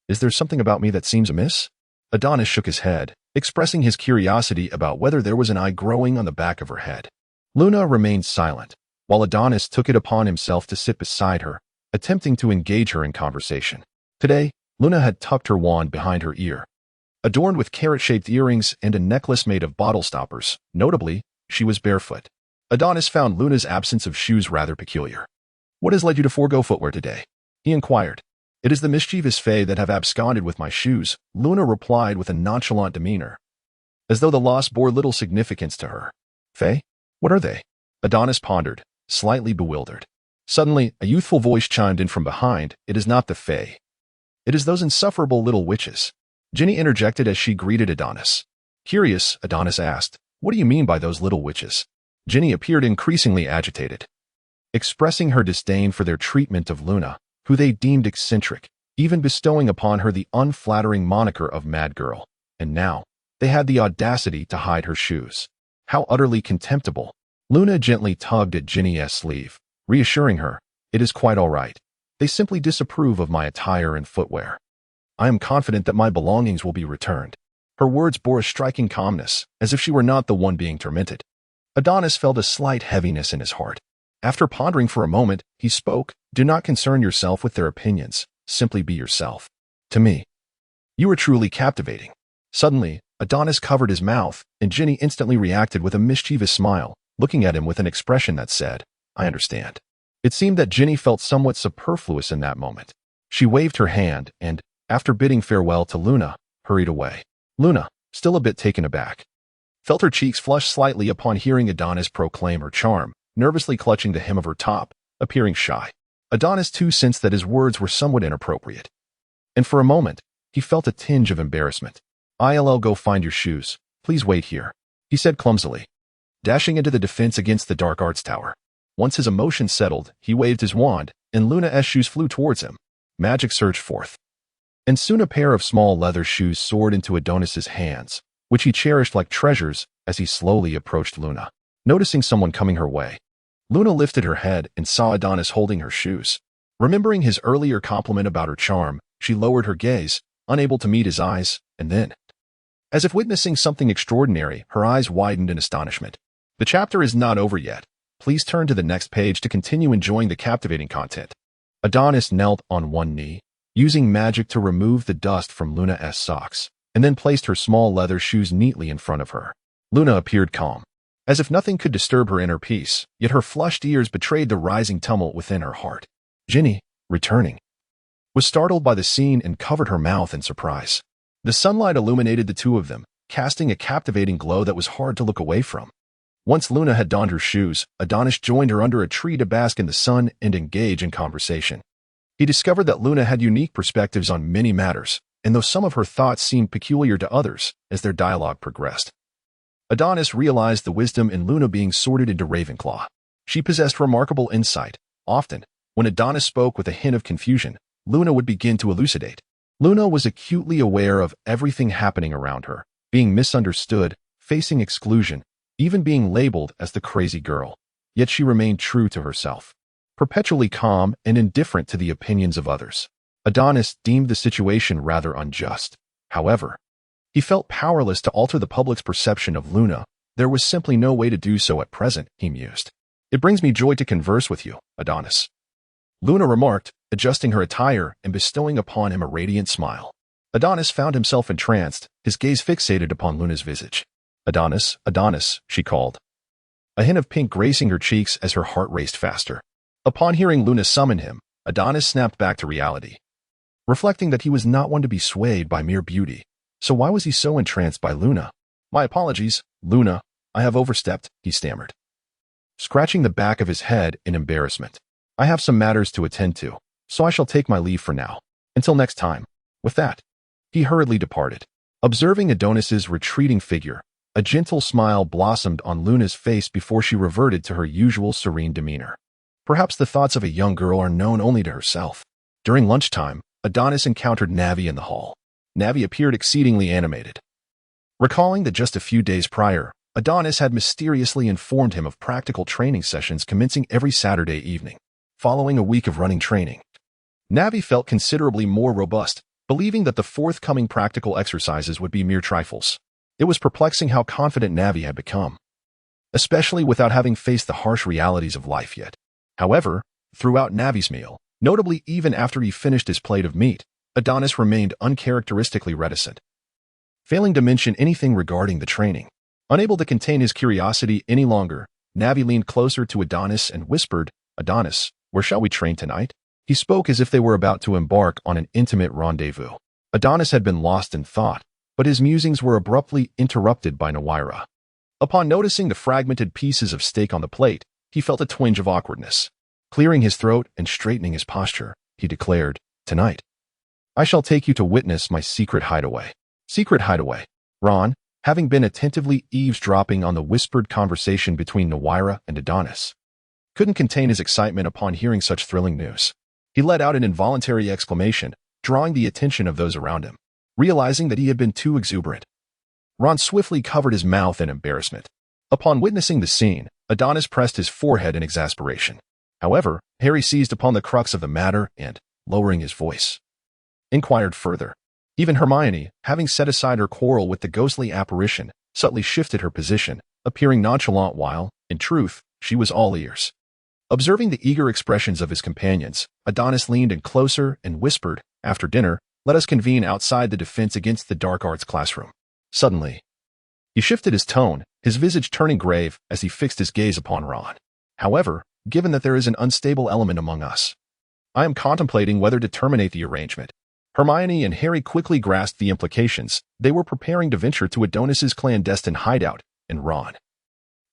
"Is there something about me that seems amiss?" Adonis shook his head, expressing his curiosity about whether there was an eye growing on the back of her head. Luna remained silent, while Adonis took it upon himself to sit beside her, attempting to engage her in conversation. Today, Luna had tucked her wand behind her ear, adorned with carrot-shaped earrings and a necklace made of bottle stoppers. Notably, she was barefoot. Adonis found Luna's absence of shoes rather peculiar. "What has led you to forego footwear today?" he inquired. "It is the mischievous fae that have absconded with my shoes," Luna replied with a nonchalant demeanor, as though the loss bore little significance to her. "Fae? What are they?" Adonis pondered, slightly bewildered. Suddenly, a youthful voice chimed in from behind. "It is not the fae. It is those insufferable little witches," Ginny interjected as she greeted Adonis. Curious, Adonis asked, "What do you mean by those little witches?" Ginny appeared increasingly agitated, expressing her disdain for their treatment of Luna, who they deemed eccentric, even bestowing upon her the unflattering moniker of Mad Girl. And now, they had the audacity to hide her shoes. How utterly contemptible. Luna gently tugged at Ginny's sleeve, reassuring her, "It is quite all right. They simply disapprove of my attire and footwear. I am confident that my belongings will be returned." Her words bore a striking calmness, as if she were not the one being tormented. Adonis felt a slight heaviness in his heart. After pondering for a moment, he spoke, "Do not concern yourself with their opinions. Simply be yourself. To me, you are truly captivating." Suddenly, Adonis covered his mouth, and Ginny instantly reacted with a mischievous smile, looking at him with an expression that said, "I understand." It seemed that Ginny felt somewhat superfluous in that moment. She waved her hand and, after bidding farewell to Luna, hurried away. Luna, still a bit taken aback, felt her cheeks flush slightly upon hearing Adonis proclaim her charm, nervously clutching the hem of her top, appearing shy. Adonis too sensed that his words were somewhat inappropriate, and for a moment, he felt a tinge of embarrassment. "I'll go find your shoes. Please wait here," he said clumsily, dashing into the defense against the dark arts tower. Once his emotions settled, he waved his wand, and Luna's shoes flew towards him. Magic surged forth, and soon a pair of small leather shoes soared into Adonis's hands, which he cherished like treasures as he slowly approached Luna. Noticing someone coming her way, Luna lifted her head and saw Adonis holding her shoes. Remembering his earlier compliment about her charm, she lowered her gaze, unable to meet his eyes, and then, as if witnessing something extraordinary, her eyes widened in astonishment. The chapter is not over yet. Please turn to the next page to continue enjoying the captivating content. Adonis knelt on one knee, using magic to remove the dust from Luna's socks, and then placed her small leather shoes neatly in front of her. Luna appeared calm, as if nothing could disturb her inner peace, yet her flushed ears betrayed the rising tumult within her heart. Ginny, returning, was startled by the scene and covered her mouth in surprise. The sunlight illuminated the two of them, casting a captivating glow that was hard to look away from. Once Luna had donned her shoes, Adonis joined her under a tree to bask in the sun and engage in conversation. He discovered that Luna had unique perspectives on many matters, and though some of her thoughts seemed peculiar to others as their dialogue progressed. Adonis realized the wisdom in Luna being sorted into Ravenclaw. She possessed remarkable insight. Often, when Adonis spoke with a hint of confusion, Luna would begin to elucidate. Luna was acutely aware of everything happening around her, being misunderstood, facing exclusion, even being labeled as the crazy girl. Yet she remained true to herself, perpetually calm and indifferent to the opinions of others. Adonis deemed the situation rather unjust. However, he felt powerless to alter the public's perception of Luna. There was simply no way to do so at present, he mused. It brings me joy to converse with you, Adonis, Luna remarked, adjusting her attire and bestowing upon him a radiant smile. Adonis found himself entranced, his gaze fixated upon Luna's visage. Adonis, Adonis, she called, a hint of pink gracing her cheeks as her heart raced faster. Upon hearing Luna summon him, Adonis snapped back to reality, reflecting that he was not one to be swayed by mere beauty. So why was he so entranced by Luna? My apologies, Luna, I have overstepped, he stammered, scratching the back of his head in embarrassment. I have some matters to attend to, so I shall take my leave for now. Until next time. With that, he hurriedly departed. Observing Adonis's retreating figure, a gentle smile blossomed on Luna's face before she reverted to her usual serene demeanor. Perhaps the thoughts of a young girl are known only to herself. During lunchtime, Adonis encountered Navi in the hall. Navi appeared exceedingly animated. Recalling that just a few days prior, Adonis had mysteriously informed him of practical training sessions commencing every Saturday evening. Following a week of running training, Navi felt considerably more robust, believing that the forthcoming practical exercises would be mere trifles. It was perplexing how confident Navi had become, especially without having faced the harsh realities of life yet. However, throughout Navi's meal, notably even after he finished his plate of meat, Adonis remained uncharacteristically reticent, failing to mention anything regarding the training. Unable to contain his curiosity any longer, Navi leaned closer to Adonis and whispered, Adonis, where shall we train tonight? He spoke as if they were about to embark on an intimate rendezvous. Adonis had been lost in thought, but his musings were abruptly interrupted by Nawaira. Upon noticing the fragmented pieces of steak on the plate, he felt a twinge of awkwardness. Clearing his throat and straightening his posture, he declared, Tonight, I shall take you to witness my secret hideaway. Secret hideaway. Ron, having been attentively eavesdropping on the whispered conversation between Nawaira and Adonis, couldn't contain his excitement upon hearing such thrilling news. He let out an involuntary exclamation, drawing the attention of those around him, realizing that he had been too exuberant. Ron swiftly covered his mouth in embarrassment. Upon witnessing the scene, Adonis pressed his forehead in exasperation. However, Harry seized upon the crux of the matter and, lowering his voice, inquired further. Even Hermione, having set aside her quarrel with the ghostly apparition, subtly shifted her position, appearing nonchalant while, in truth, she was all ears. Observing the eager expressions of his companions, Adonis leaned in closer and whispered, After dinner, let us convene outside the Defense Against the Dark Arts classroom. Suddenly, he shifted his tone, his visage turning grave as he fixed his gaze upon Ron. However, given that there is an unstable element among us, I am contemplating whether to terminate the arrangement. Hermione and Harry quickly grasped the implications. They were preparing to venture to Adonis's clandestine hideout, and Ron,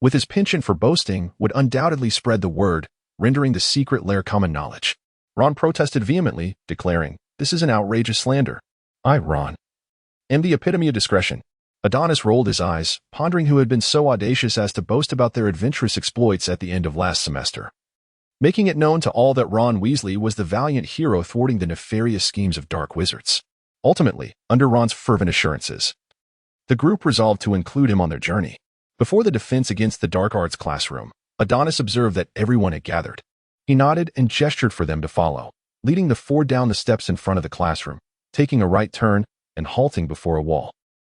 with his penchant for boasting, would undoubtedly spread the word, rendering the secret lair common knowledge. Ron protested vehemently, declaring, This is an outrageous slander. I, Ron, am the epitome of discretion. Adonis rolled his eyes, pondering who had been so audacious as to boast about their adventurous exploits at the end of last semester, making it known to all that Ron Weasley was the valiant hero thwarting the nefarious schemes of dark wizards. Ultimately, under Ron's fervent assurances, the group resolved to include him on their journey. Before the Defense Against the Dark Arts classroom, Adonis observed that everyone had gathered. He nodded and gestured for them to follow, leading the four down the steps in front of the classroom, taking a right turn and halting before a wall.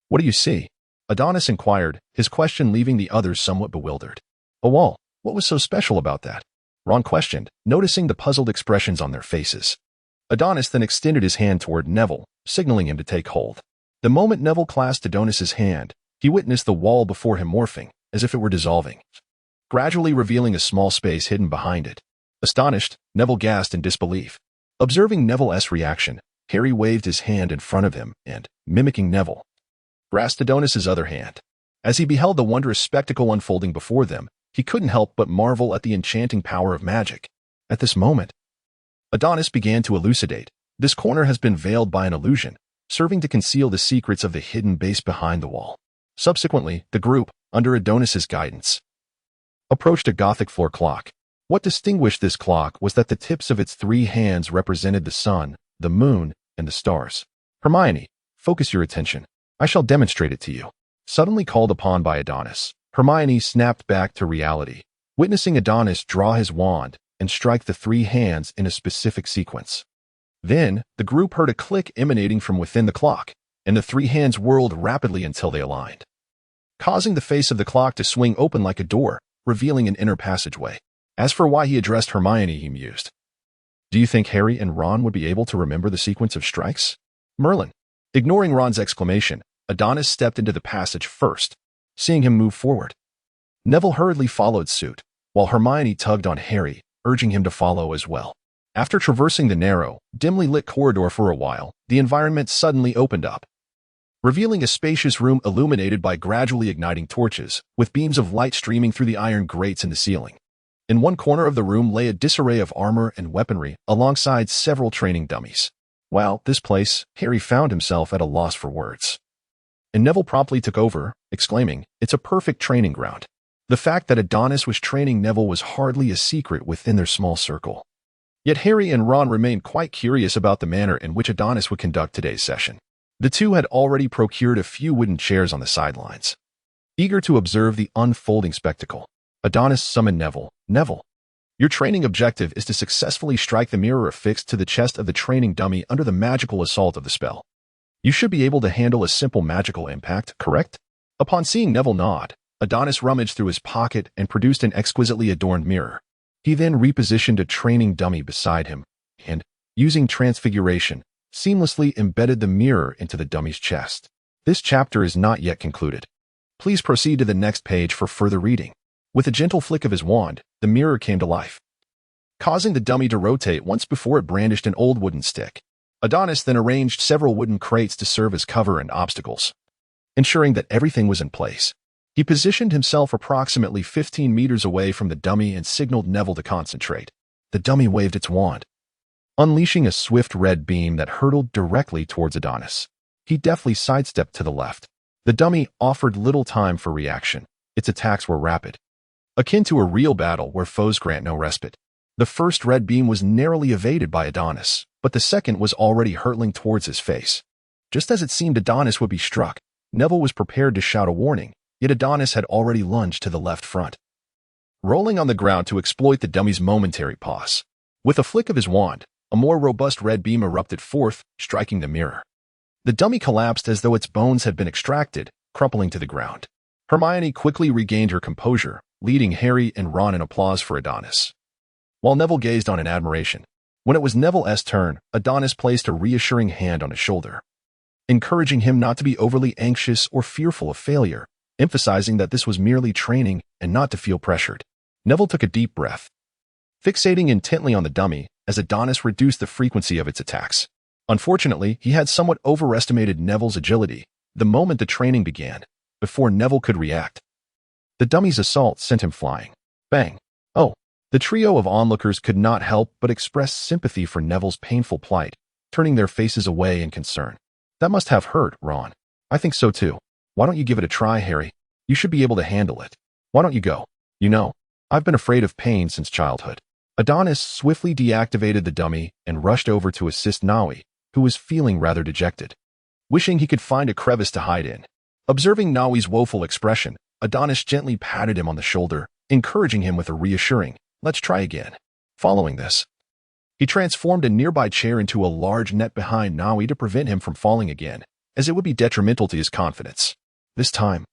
What do you see? Adonis inquired, his question leaving the others somewhat bewildered. A wall. What was so special about that? Ron questioned, noticing the puzzled expressions on their faces. Adonis then extended his hand toward Neville, signaling him to take hold. The moment Neville clasped Adonis's hand, he witnessed the wall before him morphing, as if it were dissolving, gradually revealing a small space hidden behind it. Astonished, Neville gasped in disbelief. Observing Neville's reaction, Harry waved his hand in front of him and, mimicking Neville, grasped Adonis's other hand. As he beheld the wondrous spectacle unfolding before them, he couldn't help but marvel at the enchanting power of magic. At this moment, Adonis began to elucidate. This corner has been veiled by an illusion, serving to conceal the secrets of the hidden base behind the wall. Subsequently, the group, under Adonis's guidance, approached a Gothic floor clock. What distinguished this clock was that the tips of its 3 hands represented the sun, the moon, and the stars. Hermione, focus your attention. I shall demonstrate it to you. Suddenly called upon by Adonis, Hermione snapped back to reality, witnessing Adonis draw his wand and strike the 3 hands in a specific sequence. Then, the group heard a click emanating from within the clock, and the 3 hands whirled rapidly until they aligned, causing the face of the clock to swing open like a door, revealing an inner passageway. As for why he addressed Hermione, he mused. Do you think Harry and Ron would be able to remember the sequence of strikes? Merlin. Ignoring Ron's exclamation, Adonis stepped into the passage first, seeing him move forward. Neville hurriedly followed suit, while Hermione tugged on Harry, urging him to follow as well. After traversing the narrow, dimly lit corridor for a while, the environment suddenly opened up, revealing a spacious room illuminated by gradually igniting torches, with beams of light streaming through the iron grates in the ceiling. In one corner of the room lay a disarray of armor and weaponry, alongside several training dummies. Wow, this place, Harry found himself at a loss for words. And Neville promptly took over, exclaiming, "It's a perfect training ground." The fact that Adonis was training Neville was hardly a secret within their small circle. Yet Harry and Ron remained quite curious about the manner in which Adonis would conduct today's session. The two had already procured a few wooden chairs on the sidelines, eager to observe the unfolding spectacle. Adonis summoned Neville. Neville, your training objective is to successfully strike the mirror affixed to the chest of the training dummy under the magical assault of the spell. You should be able to handle a simple magical impact, correct? Upon seeing Neville nod, Adonis rummaged through his pocket and produced an exquisitely adorned mirror. He then repositioned a training dummy beside him and, using transfiguration, seamlessly embedded the mirror into the dummy's chest. This chapter is not yet concluded. Please proceed to the next page for further reading. With a gentle flick of his wand, the mirror came to life, causing the dummy to rotate once before it brandished an old wooden stick. Adonis then arranged several wooden crates to serve as cover and obstacles, ensuring that everything was in place. He positioned himself approximately 15 meters away from the dummy and signaled Neville to concentrate. The dummy waved its wand, unleashing a swift red beam that hurtled directly towards Adonis. He deftly sidestepped to the left. The dummy offered little time for reaction. Its attacks were rapid, akin to a real battle where foes grant no respite. The first red beam was narrowly evaded by Adonis, but the second was already hurtling towards his face. Just as it seemed Adonis would be struck, Neville was prepared to shout a warning, yet Adonis had already lunged to the left front, rolling on the ground to exploit the dummy's momentary pause. With a flick of his wand, a more robust red beam erupted forth, striking the mirror. The dummy collapsed as though its bones had been extracted, crumpling to the ground. Hermione quickly regained her composure, leading Harry and Ron in applause for Adonis, while Neville gazed on in admiration. When it was Neville's turn, Adonis placed a reassuring hand on his shoulder, encouraging him not to be overly anxious or fearful of failure, emphasizing that this was merely training and not to feel pressured. Neville took a deep breath, fixating intently on the dummy as Adonis reduced the frequency of its attacks. Unfortunately, he had somewhat overestimated Neville's agility the moment the training began. Before Neville could react, the dummy's assault sent him flying. Bang! Oh! The trio of onlookers could not help but express sympathy for Neville's painful plight, turning their faces away in concern. That must have hurt, Ron. I think so too. Why don't you give it a try, Harry? You should be able to handle it. Why don't you go? You know, I've been afraid of pain since childhood. Adonis swiftly deactivated the dummy and rushed over to assist Nawi, who was feeling rather dejected, wishing he could find a crevice to hide in. Observing Nawi's woeful expression, Adonis gently patted him on the shoulder, encouraging him with a reassuring, "Let's try again." Following this, he transformed a nearby chair into a large net behind Nawi to prevent him from falling again, as it would be detrimental to his confidence. This time,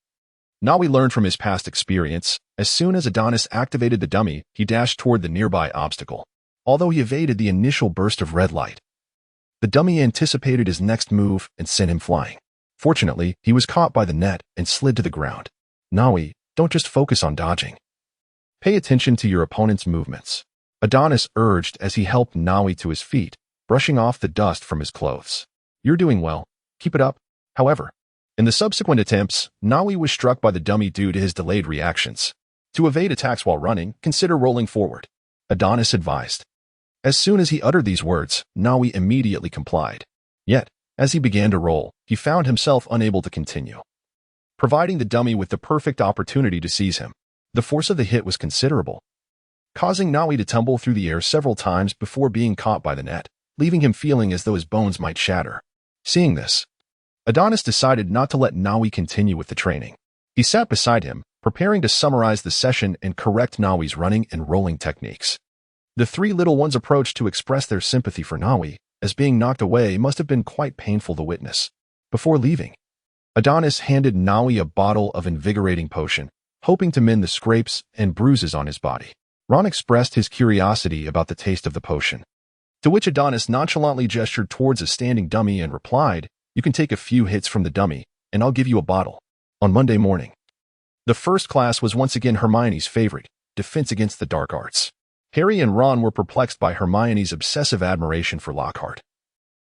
Nawi learned from his past experience. As soon as Adonis activated the dummy, he dashed toward the nearby obstacle. Although he evaded the initial burst of red light, the dummy anticipated his next move and sent him flying. Fortunately, he was caught by the net and slid to the ground. Nawi, don't just focus on dodging. Pay attention to your opponent's movements, Adonis urged as he helped Nawi to his feet, brushing off the dust from his clothes. You're doing well. Keep it up. However, In the subsequent attempts, Nawi was struck by the dummy due to his delayed reactions. To evade attacks while running, consider rolling forward, Adonis advised. As soon as he uttered these words, Nawi immediately complied. Yet, as he began to roll, he found himself unable to continue, providing the dummy with the perfect opportunity to seize him. The force of the hit was considerable, causing Nawi to tumble through the air several times before being caught by the net, leaving him feeling as though his bones might shatter. Seeing this, Adonis decided not to let Nawi continue with the training. He sat beside him, preparing to summarize the session and correct Nawi's running and rolling techniques. The three little ones approached to express their sympathy for Nawi, as being knocked away must have been quite painful to witness. Before leaving, Adonis handed Nawi a bottle of invigorating potion, hoping to mend the scrapes and bruises on his body. Ron expressed his curiosity about the taste of the potion, to which Adonis nonchalantly gestured towards a standing dummy and replied, "You can take a few hits from the dummy, and I'll give you a bottle." On Monday morning, the first class was once again Hermione's favorite, Defense Against the Dark Arts. Harry and Ron were perplexed by Hermione's obsessive admiration for Lockhart,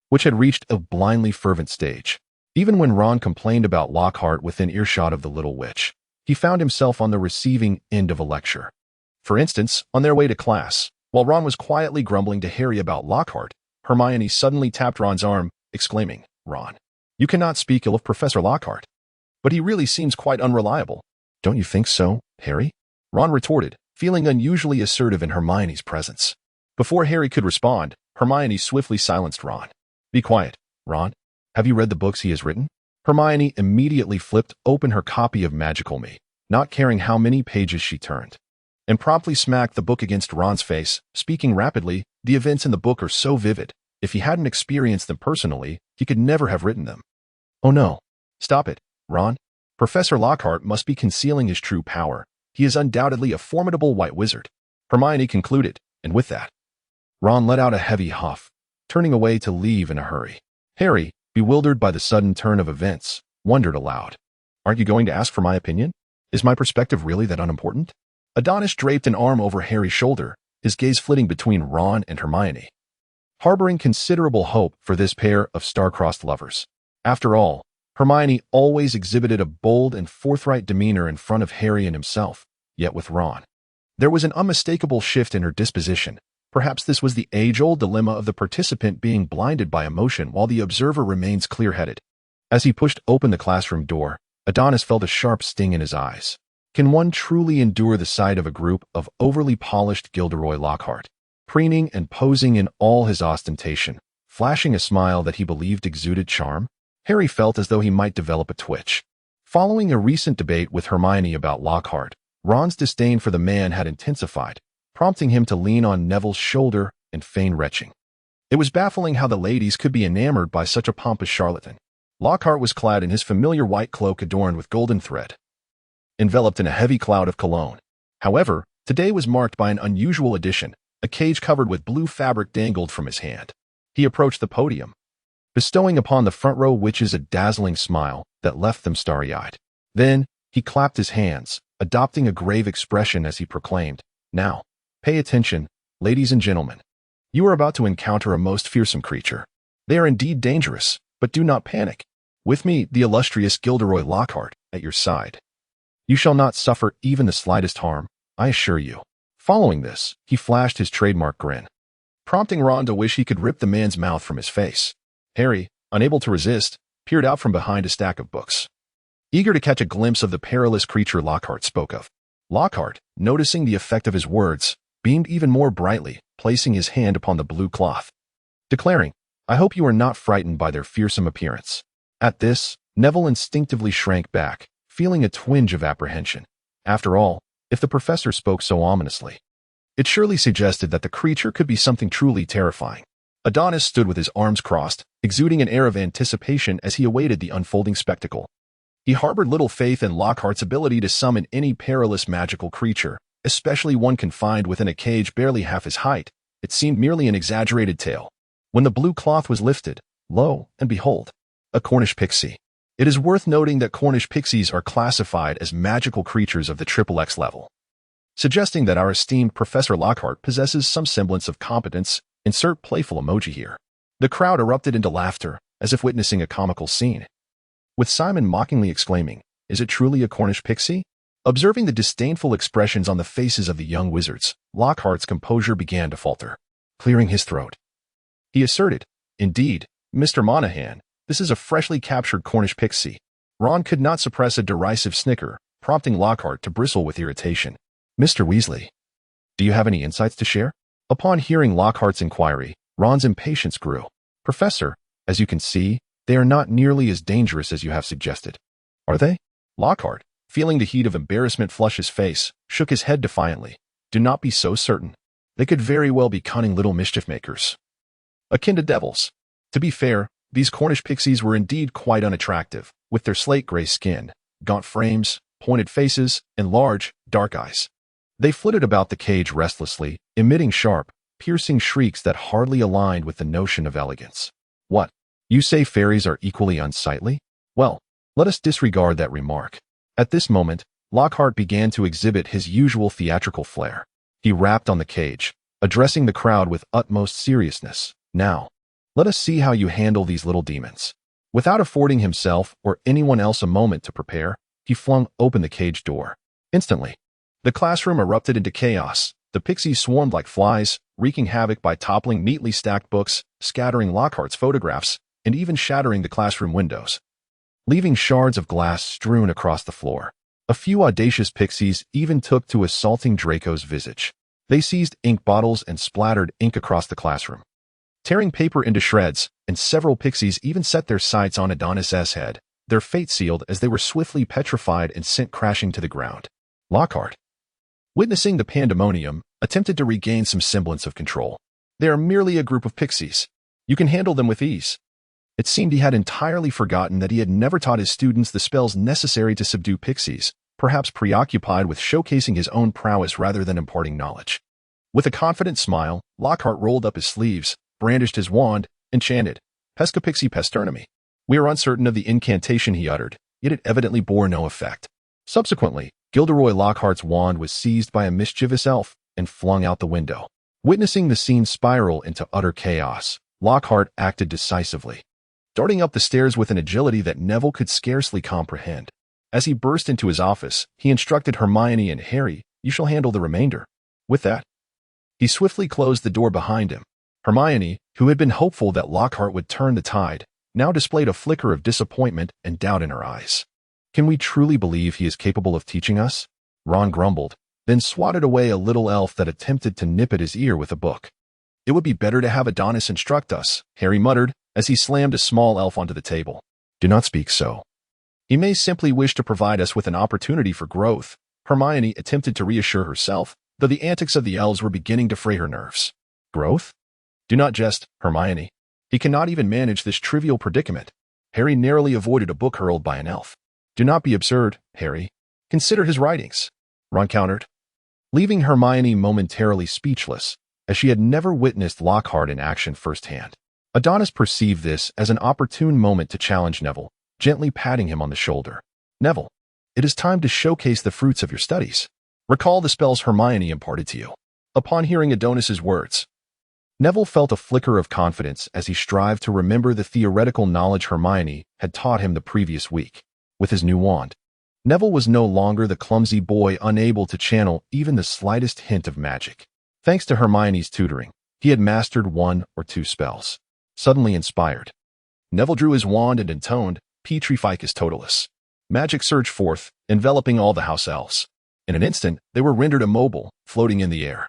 which had reached a blindly fervent stage. Even when Ron complained about Lockhart within earshot of the little witch, he found himself on the receiving end of a lecture. For instance, on their way to class, while Ron was quietly grumbling to Harry about Lockhart, Hermione suddenly tapped Ron's arm, exclaiming, "Ron, you cannot speak ill of Professor Lockhart, but he really seems quite unreliable." "Don't you think so, Harry?" Ron retorted, feeling unusually assertive in Hermione's presence. Before Harry could respond, Hermione swiftly silenced Ron. "Be quiet, Ron. Have you read the books he has written?" Hermione immediately flipped open her copy of Magical Me, not caring how many pages she turned, and promptly smacked the book against Ron's face, speaking rapidly. "The events in the book are so vivid. If he hadn't experienced them personally, he could never have written them." "Oh no. Stop it, Ron. Professor Lockhart must be concealing his true power. He is undoubtedly a formidable white wizard," Hermione concluded, and with that, Ron let out a heavy huff, turning away to leave in a hurry. Harry, bewildered by the sudden turn of events, wondered aloud, "Aren't you going to ask for my opinion? Is my perspective really that unimportant?" Adonis draped an arm over Harry's shoulder, his gaze flitting between Ron and Hermione, harboring considerable hope for this pair of star-crossed lovers. After all, Hermione always exhibited a bold and forthright demeanor in front of Harry and himself, yet with Ron, there was an unmistakable shift in her disposition. Perhaps this was the age-old dilemma of the participant being blinded by emotion while the observer remains clear-headed. As he pushed open the classroom door, Adonis felt a sharp sting in his eyes. Can one truly endure the sight of a group of overly polished Gilderoy Lockhart, preening and posing in all his ostentation, flashing a smile that he believed exuded charm? Harry felt as though he might develop a twitch. Following a recent debate with Hermione about Lockhart, Ron's disdain for the man had intensified, prompting him to lean on Neville's shoulder and feign retching. It was baffling how the ladies could be enamored by such a pompous charlatan. Lockhart was clad in his familiar white cloak adorned with golden thread, enveloped in a heavy cloud of cologne. However, today was marked by an unusual addition. A cage covered with blue fabric dangled from his hand. He approached the podium, bestowing upon the front row witches a dazzling smile that left them starry-eyed. Then, he clapped his hands, adopting a grave expression as he proclaimed, "Now, pay attention, ladies and gentlemen. You are about to encounter a most fearsome creature. They are indeed dangerous, but do not panic. With me, the illustrious Gilderoy Lockhart, at your side. You shall not suffer even the slightest harm, I assure you." Following this, he flashed his trademark grin, prompting Ron to wish he could rip the man's mouth from his face. Harry, unable to resist, peered out from behind a stack of books, eager to catch a glimpse of the perilous creature Lockhart spoke of. Lockhart, noticing the effect of his words, beamed even more brightly, placing his hand upon the blue cloth, declaring, "I hope you are not frightened by their fearsome appearance." At this, Neville instinctively shrank back, feeling a twinge of apprehension. After all, if the professor spoke so ominously, it surely suggested that the creature could be something truly terrifying. Adonis stood with his arms crossed, exuding an air of anticipation as he awaited the unfolding spectacle. He harbored little faith in Lockhart's ability to summon any perilous magical creature, especially one confined within a cage barely half his height. It seemed merely an exaggerated tale. When the blue cloth was lifted, lo and behold, a Cornish pixie. It is worth noting that Cornish pixies are classified as magical creatures of the XXX level, suggesting that our esteemed Professor Lockhart possesses some semblance of competence. Insert playful emoji here. The crowd erupted into laughter, as if witnessing a comical scene. with Simon mockingly exclaiming, "Is it truly a Cornish pixie?" Observing the disdainful expressions on the faces of the young wizards, Lockhart's composure began to falter. Clearing his throat, he asserted, "Indeed, Mr. Monaghan, this is a freshly captured Cornish pixie." Ron could not suppress a derisive snicker, prompting Lockhart to bristle with irritation. "Mr. Weasley, do you have any insights to share?" Upon hearing Lockhart's inquiry, Ron's impatience grew. "Professor, as you can see, they are not nearly as dangerous as you have suggested." "Are they?" Lockhart, feeling the heat of embarrassment flush his face, shook his head defiantly. "Do not be so certain. They could very well be cunning little mischief makers, akin to devils." To be fair, these Cornish pixies were indeed quite unattractive, with their slate-gray skin, gaunt frames, pointed faces, and large, dark eyes. They flitted about the cage restlessly, emitting sharp, piercing shrieks that hardly aligned with the notion of elegance. "What? You say fairies are equally unsightly? Well, let us disregard that remark." At this moment, Lockhart began to exhibit his usual theatrical flair. He rapped on the cage, addressing the crowd with utmost seriousness. "Now, let us see how you handle these little demons." Without affording himself or anyone else a moment to prepare, he flung open the cage door. Instantly, the classroom erupted into chaos. The pixies swarmed like flies, wreaking havoc by toppling neatly stacked books, scattering Lockhart's photographs, and even shattering the classroom windows, leaving shards of glass strewn across the floor. A few audacious pixies even took to assaulting Draco's visage. They seized ink bottles and splattered ink across the classroom, tearing paper into shreds, and several pixies even set their sights on Adonis's head, their fate sealed as they were swiftly petrified and sent crashing to the ground. Lockhart, witnessing the pandemonium, attempted to regain some semblance of control. "They are merely a group of pixies. You can handle them with ease." It seemed he had entirely forgotten that he had never taught his students the spells necessary to subdue pixies, perhaps preoccupied with showcasing his own prowess rather than imparting knowledge. With a confident smile, Lockhart rolled up his sleeves, brandished his wand, and chanted, "Pesca Pixie Pesternami." We are uncertain of the incantation he uttered, yet it evidently bore no effect. Subsequently, Gilderoy Lockhart's wand was seized by a mischievous elf and flung out the window. Witnessing the scene spiral into utter chaos, Lockhart acted decisively, darting up the stairs with an agility that Neville could scarcely comprehend. As he burst into his office, he instructed Hermione and Harry, "You shall handle the remainder." With that, he swiftly closed the door behind him. Hermione, who had been hopeful that Lockhart would turn the tide, now displayed a flicker of disappointment and doubt in her eyes. "Can we truly believe he is capable of teaching us?" Ron grumbled, then swatted away a little elf that attempted to nip at his ear with a book. "It would be better to have Adonis instruct us," Harry muttered, as he slammed a small elf onto the table. "Do not speak so. He may simply wish to provide us with an opportunity for growth," Hermione attempted to reassure herself, though the antics of the elves were beginning to fray her nerves. "Growth? Do not jest, Hermione. He cannot even manage this trivial predicament." Harry narrowly avoided a book hurled by an elf. "Do not be absurd, Harry. Consider his writings," Ron countered, leaving Hermione momentarily speechless, as she had never witnessed Lockhart in action firsthand. Adonis perceived this as an opportune moment to challenge Neville, gently patting him on the shoulder. "Neville, it is time to showcase the fruits of your studies. Recall the spells Hermione imparted to you." Upon hearing Adonis's words, Neville felt a flicker of confidence as he strived to remember the theoretical knowledge Hermione had taught him the previous week. With his new wand, Neville was no longer the clumsy boy unable to channel even the slightest hint of magic. Thanks to Hermione's tutoring, he had mastered one or two spells. Suddenly inspired, Neville drew his wand and intoned, "Petrificus Totalis." Magic surged forth, enveloping all the house elves. In an instant, they were rendered immobile, floating in the air,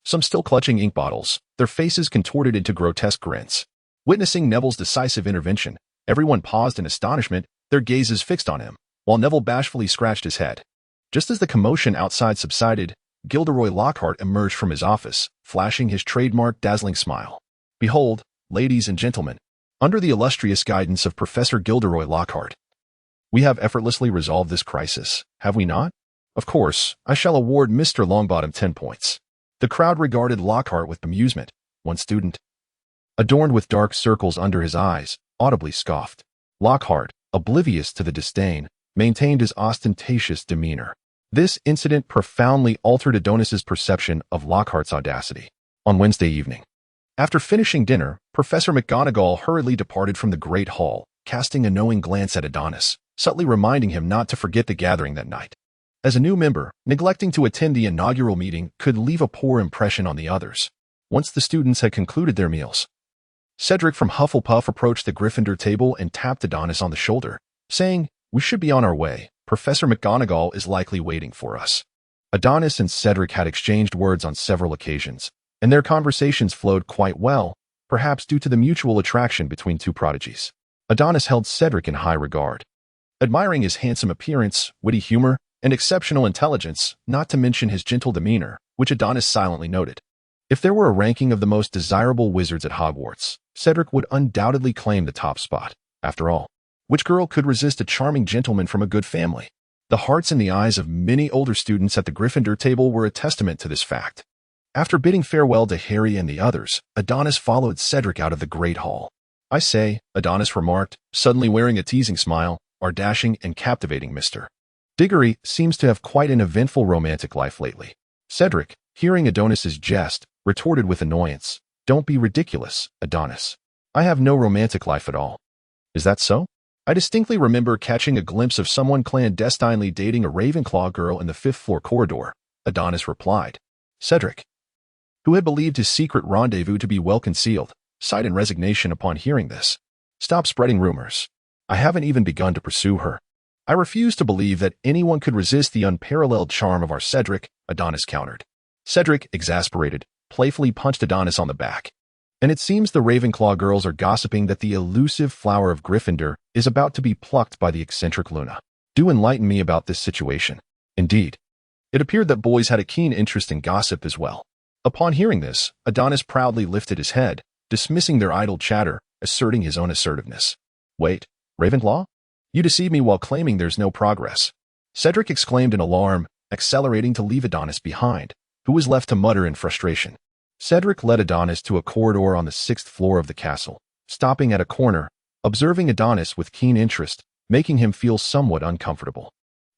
some still clutching ink bottles, their faces contorted into grotesque grins. Witnessing Neville's decisive intervention, everyone paused in astonishment, their gazes fixed on him, while Neville bashfully scratched his head. Just as the commotion outside subsided, Gilderoy Lockhart emerged from his office, flashing his trademark dazzling smile. "Behold, ladies and gentlemen, under the illustrious guidance of Professor Gilderoy Lockhart, we have effortlessly resolved this crisis, have we not? Of course, I shall award Mr. Longbottom 10 points. The crowd regarded Lockhart with bemusement. One student, adorned with dark circles under his eyes, audibly scoffed. Lockhart, oblivious to the disdain, maintained his ostentatious demeanor. This incident profoundly altered Adonis's perception of Lockhart's audacity. On Wednesday evening, after finishing dinner, Professor McGonagall hurriedly departed from the Great Hall, casting a knowing glance at Adonis, subtly reminding him not to forget the gathering that night. As a new member, neglecting to attend the inaugural meeting could leave a poor impression on the others. Once the students had concluded their meals, Cedric from Hufflepuff approached the Gryffindor table and tapped Adonis on the shoulder, saying, "We should be on our way. Professor McGonagall is likely waiting for us." Adonis and Cedric had exchanged words on several occasions, and their conversations flowed quite well, perhaps due to the mutual attraction between two prodigies. Adonis held Cedric in high regard, admiring his handsome appearance, witty humor, and exceptional intelligence, not to mention his gentle demeanor, which Adonis silently noted. If there were a ranking of the most desirable wizards at Hogwarts, Cedric would undoubtedly claim the top spot. After all, which girl could resist a charming gentleman from a good family? The hearts and the eyes of many older students at the Gryffindor table were a testament to this fact. After bidding farewell to Harry and the others, Adonis followed Cedric out of the Great Hall. "I say," Adonis remarked, suddenly wearing a teasing smile, "our dashing and captivating Mr. Diggory seems to have quite an eventful romantic life lately." Cedric, hearing Adonis's jest, retorted with annoyance, "Don't be ridiculous, Adonis. I have no romantic life at all." "Is that so? I distinctly remember catching a glimpse of someone clandestinely dating a Ravenclaw girl in the fifth-floor corridor," Adonis replied. Cedric, who had believed his secret rendezvous to be well concealed, sighed in resignation upon hearing this. "Stop spreading rumors. I haven't even begun to pursue her. I refuse to believe that anyone could resist the unparalleled charm of our Cedric," Adonis countered. Cedric, exasperated, playfully punched Adonis on the back. "And it seems the Ravenclaw girls are gossiping that the elusive flower of Gryffindor is about to be plucked by the eccentric Luna. Do enlighten me about this situation." Indeed, it appeared that boys had a keen interest in gossip as well. Upon hearing this, Adonis proudly lifted his head, dismissing their idle chatter, asserting his own assertiveness. "Wait, Ravenclaw? You deceive me while claiming there's no progress." Cedric exclaimed in alarm, accelerating to leave Adonis behind, who was left to mutter in frustration. Cedric led Adonis to a corridor on the 6th floor of the castle, stopping at a corner, observing Adonis with keen interest, making him feel somewhat uncomfortable.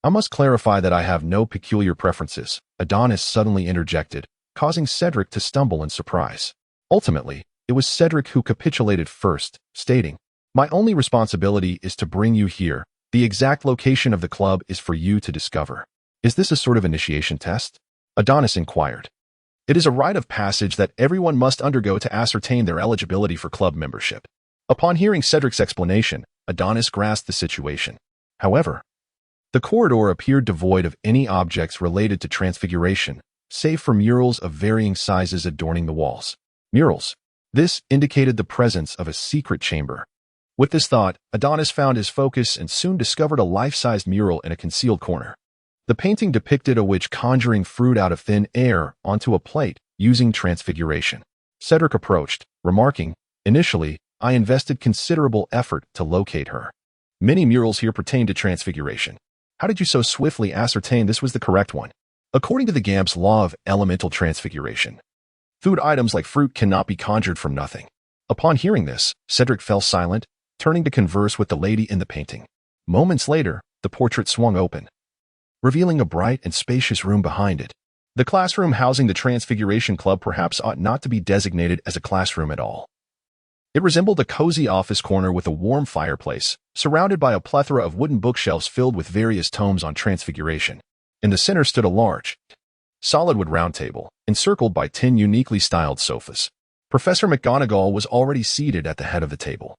"I must clarify that I have no peculiar preferences," Adonis suddenly interjected, causing Cedric to stumble in surprise. Ultimately, it was Cedric who capitulated first, stating, "My only responsibility is to bring you here. The exact location of the club is for you to discover." "Is this a sort of initiation test?" Adonis inquired. "It is a rite of passage that everyone must undergo to ascertain their eligibility for club membership." Upon hearing Cedric's explanation, Adonis grasped the situation. However, the corridor appeared devoid of any objects related to transfiguration, save for murals of varying sizes adorning the walls. Murals. This indicated the presence of a secret chamber. With this thought, Adonis found his focus and soon discovered a life-sized mural in a concealed corner. The painting depicted a witch conjuring fruit out of thin air onto a plate using transfiguration. Cedric approached, remarking, "Initially, I invested considerable effort to locate her. Many murals here pertain to transfiguration. How did you so swiftly ascertain this was the correct one?" "According to the Gamp's law of elemental transfiguration, food items like fruit cannot be conjured from nothing." Upon hearing this, Cedric fell silent, turning to converse with the lady in the painting. Moments later, the portrait swung open, revealing a bright and spacious room behind it. The classroom housing the Transfiguration Club perhaps ought not to be designated as a classroom at all. It resembled a cozy office corner with a warm fireplace, surrounded by a plethora of wooden bookshelves filled with various tomes on transfiguration. In the center stood a large, solid wood round table, encircled by 10 uniquely styled sofas. Professor McGonagall was already seated at the head of the table,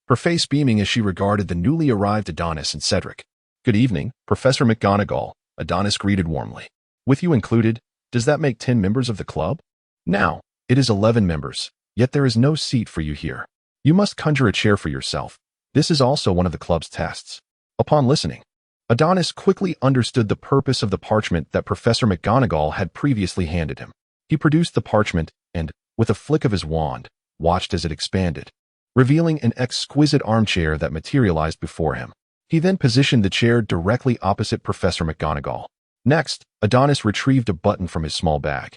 her face beaming as she regarded the newly arrived Adonis and Cedric. "Good evening, Professor McGonagall," Adonis greeted warmly. "With you included, does that make 10 members of the club? Now, it is 11 members, yet there is no seat for you here. You must conjure a chair for yourself. This is also one of the club's tests." Upon listening, Adonis quickly understood the purpose of the parchment that Professor McGonagall had previously handed him. He produced the parchment and, with a flick of his wand, watched as it expanded, revealing an exquisite armchair that materialized before him. He then positioned the chair directly opposite Professor McGonagall. Next, Adonis retrieved a button from his small bag,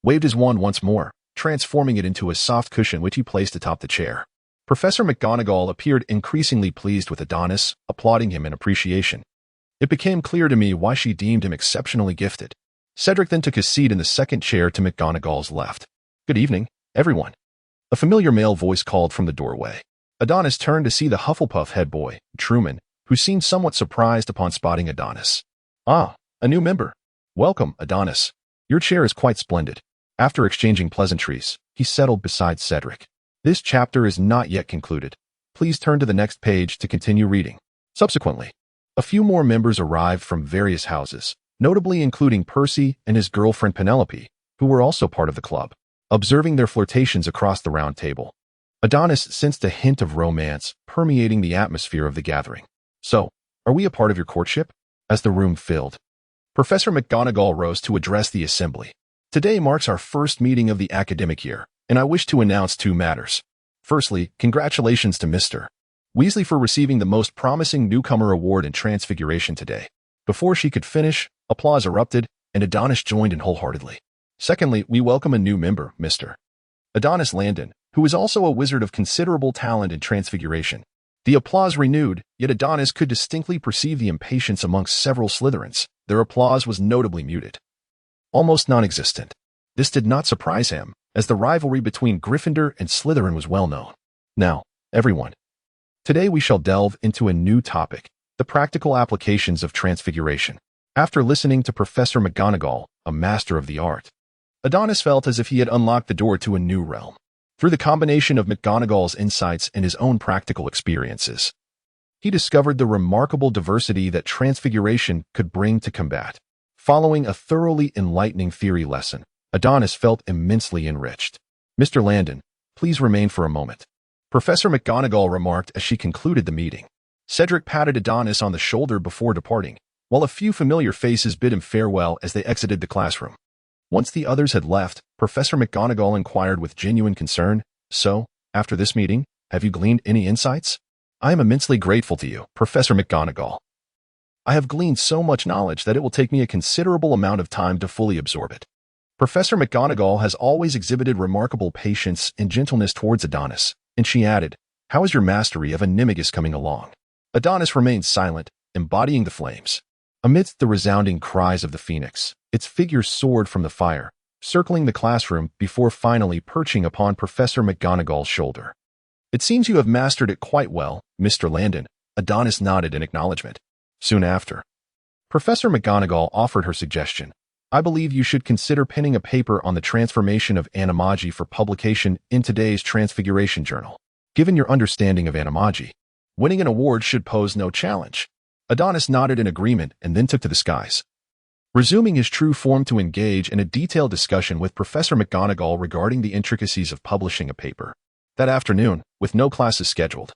waved his wand once more, transforming it into a soft cushion which he placed atop the chair. Professor McGonagall appeared increasingly pleased with Adonis, applauding him in appreciation. It became clear to me why she deemed him exceptionally gifted. Cedric then took his seat in the second chair to McGonagall's left. "Good evening, everyone." A familiar male voice called from the doorway. Adonis turned to see the Hufflepuff head boy, Truman, who seemed somewhat surprised upon spotting Adonis. "Ah, a new member. Welcome, Adonis. Your chair is quite splendid." After exchanging pleasantries, he settled beside Cedric. "This chapter is not yet concluded. Please turn to the next page to continue reading." Subsequently, a few more members arrived from various houses, notably including Percy and his girlfriend Penelope, who were also part of the club. Observing their flirtations across the round table, Adonis sensed a hint of romance permeating the atmosphere of the gathering. "So, are we a part of your courtship?" As the room filled, Professor McGonagall rose to address the assembly. "Today marks our first meeting of the academic year, and I wish to announce two matters. Firstly, congratulations to Mr. Weasley for receiving the Most Promising Newcomer Award in Transfiguration today." Before she could finish, applause erupted, and Adonis joined in wholeheartedly. "Secondly, we welcome a new member, Mr. Adonis Landon, who is also a wizard of considerable talent in Transfiguration." The applause renewed, yet Adonis could distinctly perceive the impatience amongst several Slytherins. Their applause was notably muted, almost non-existent. This did not surprise him, as the rivalry between Gryffindor and Slytherin was well known. "Now, everyone, today we shall delve into a new topic, the practical applications of Transfiguration." After listening to Professor McGonagall, a master of the art, Adonis felt as if he had unlocked the door to a new realm. Through the combination of McGonagall's insights and his own practical experiences, he discovered the remarkable diversity that Transfiguration could bring to combat. Following a thoroughly enlightening theory lesson, Adonis felt immensely enriched. "Mr. Landon, please remain for a moment," Professor McGonagall remarked as she concluded the meeting. Cedric patted Adonis on the shoulder before departing, while a few familiar faces bid him farewell as they exited the classroom. Once the others had left, Professor McGonagall inquired with genuine concern, "So, after this meeting, have you gleaned any insights?" "I am immensely grateful to you, Professor McGonagall. I have gleaned so much knowledge that it will take me a considerable amount of time to fully absorb it." Professor McGonagall has always exhibited remarkable patience and gentleness towards Adonis, and she added, "How is your mastery of Animagus coming along?" Adonis remained silent, embodying the flames. Amidst the resounding cries of the phoenix, its figure soared from the fire, circling the classroom before finally perching upon Professor McGonagall's shoulder. "It seems you have mastered it quite well, Mr. Landon." Adonis nodded in acknowledgement. Soon after, Professor McGonagall offered her suggestion. "I believe you should consider penning a paper on the transformation of animagi for publication in today's Transfiguration Journal. Given your understanding of animagi, winning an award should pose no challenge." Adonis nodded in agreement and then took to the skies, resuming his true form to engage in a detailed discussion with Professor McGonagall regarding the intricacies of publishing a paper. That afternoon, with no classes scheduled,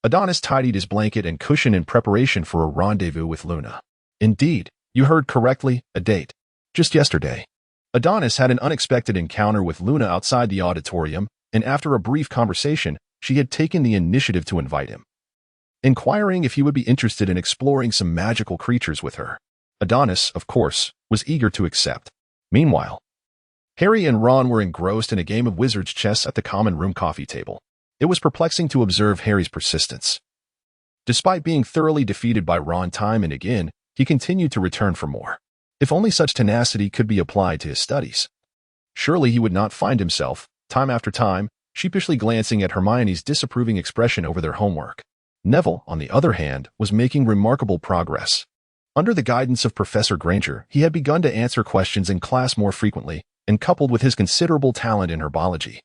Adonis tidied his blanket and cushion in preparation for a rendezvous with Luna. Indeed, you heard correctly, a date. Just yesterday, Adonis had an unexpected encounter with Luna outside the auditorium, and after a brief conversation, she had taken the initiative to invite him, inquiring if he would be interested in exploring some magical creatures with her. Adonis, of course, was eager to accept. Meanwhile, Harry and Ron were engrossed in a game of wizard's chess at the common room coffee table. It was perplexing to observe Harry's persistence. Despite being thoroughly defeated by Ron time and again, he continued to return for more. If only such tenacity could be applied to his studies. Surely he would not find himself, time after time, sheepishly glancing at Hermione's disapproving expression over their homework. Neville, on the other hand, was making remarkable progress. Under the guidance of Professor Granger, he had begun to answer questions in class more frequently, and coupled with his considerable talent in herbology,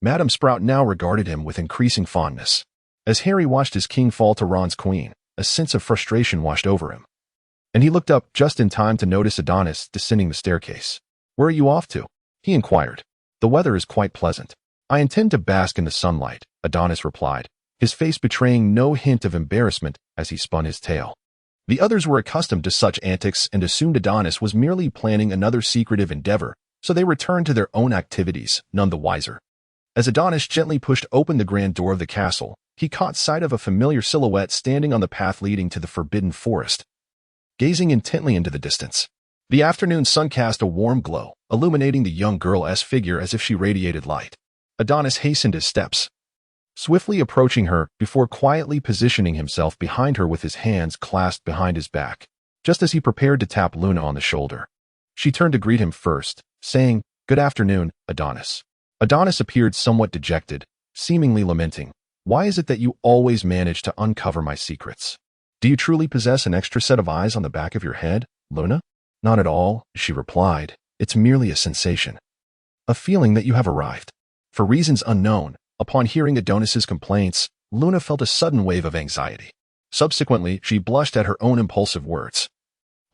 Madame Sprout now regarded him with increasing fondness. As Harry watched his king fall to Ron's queen, a sense of frustration washed over him, and he looked up just in time to notice Adonis descending the staircase. "Where are you off to?" he inquired. "The weather is quite pleasant. I intend to bask in the sunlight," Adonis replied, his face betraying no hint of embarrassment as he spun his tail. The others were accustomed to such antics and assumed Adonis was merely planning another secretive endeavor, so they returned to their own activities, none the wiser. As Adonis gently pushed open the grand door of the castle, he caught sight of a familiar silhouette standing on the path leading to the forbidden forest, gazing intently into the distance. The afternoon sun cast a warm glow, illuminating the young girl's figure as if she radiated light. Adonis hastened his steps, swiftly approaching her before quietly positioning himself behind her with his hands clasped behind his back. Just as he prepared to tap Luna on the shoulder, she turned to greet him first, saying, "Good afternoon, Adonis." Adonis appeared somewhat dejected, seemingly lamenting, Why is it that you always manage to uncover my secrets? Do you truly possess an extra set of eyes on the back of your head, Luna? Not at all, she replied. It's merely a sensation. A feeling that you have arrived. For reasons unknown, upon hearing Adonis's complaints, Luna felt a sudden wave of anxiety. Subsequently, she blushed at her own impulsive words.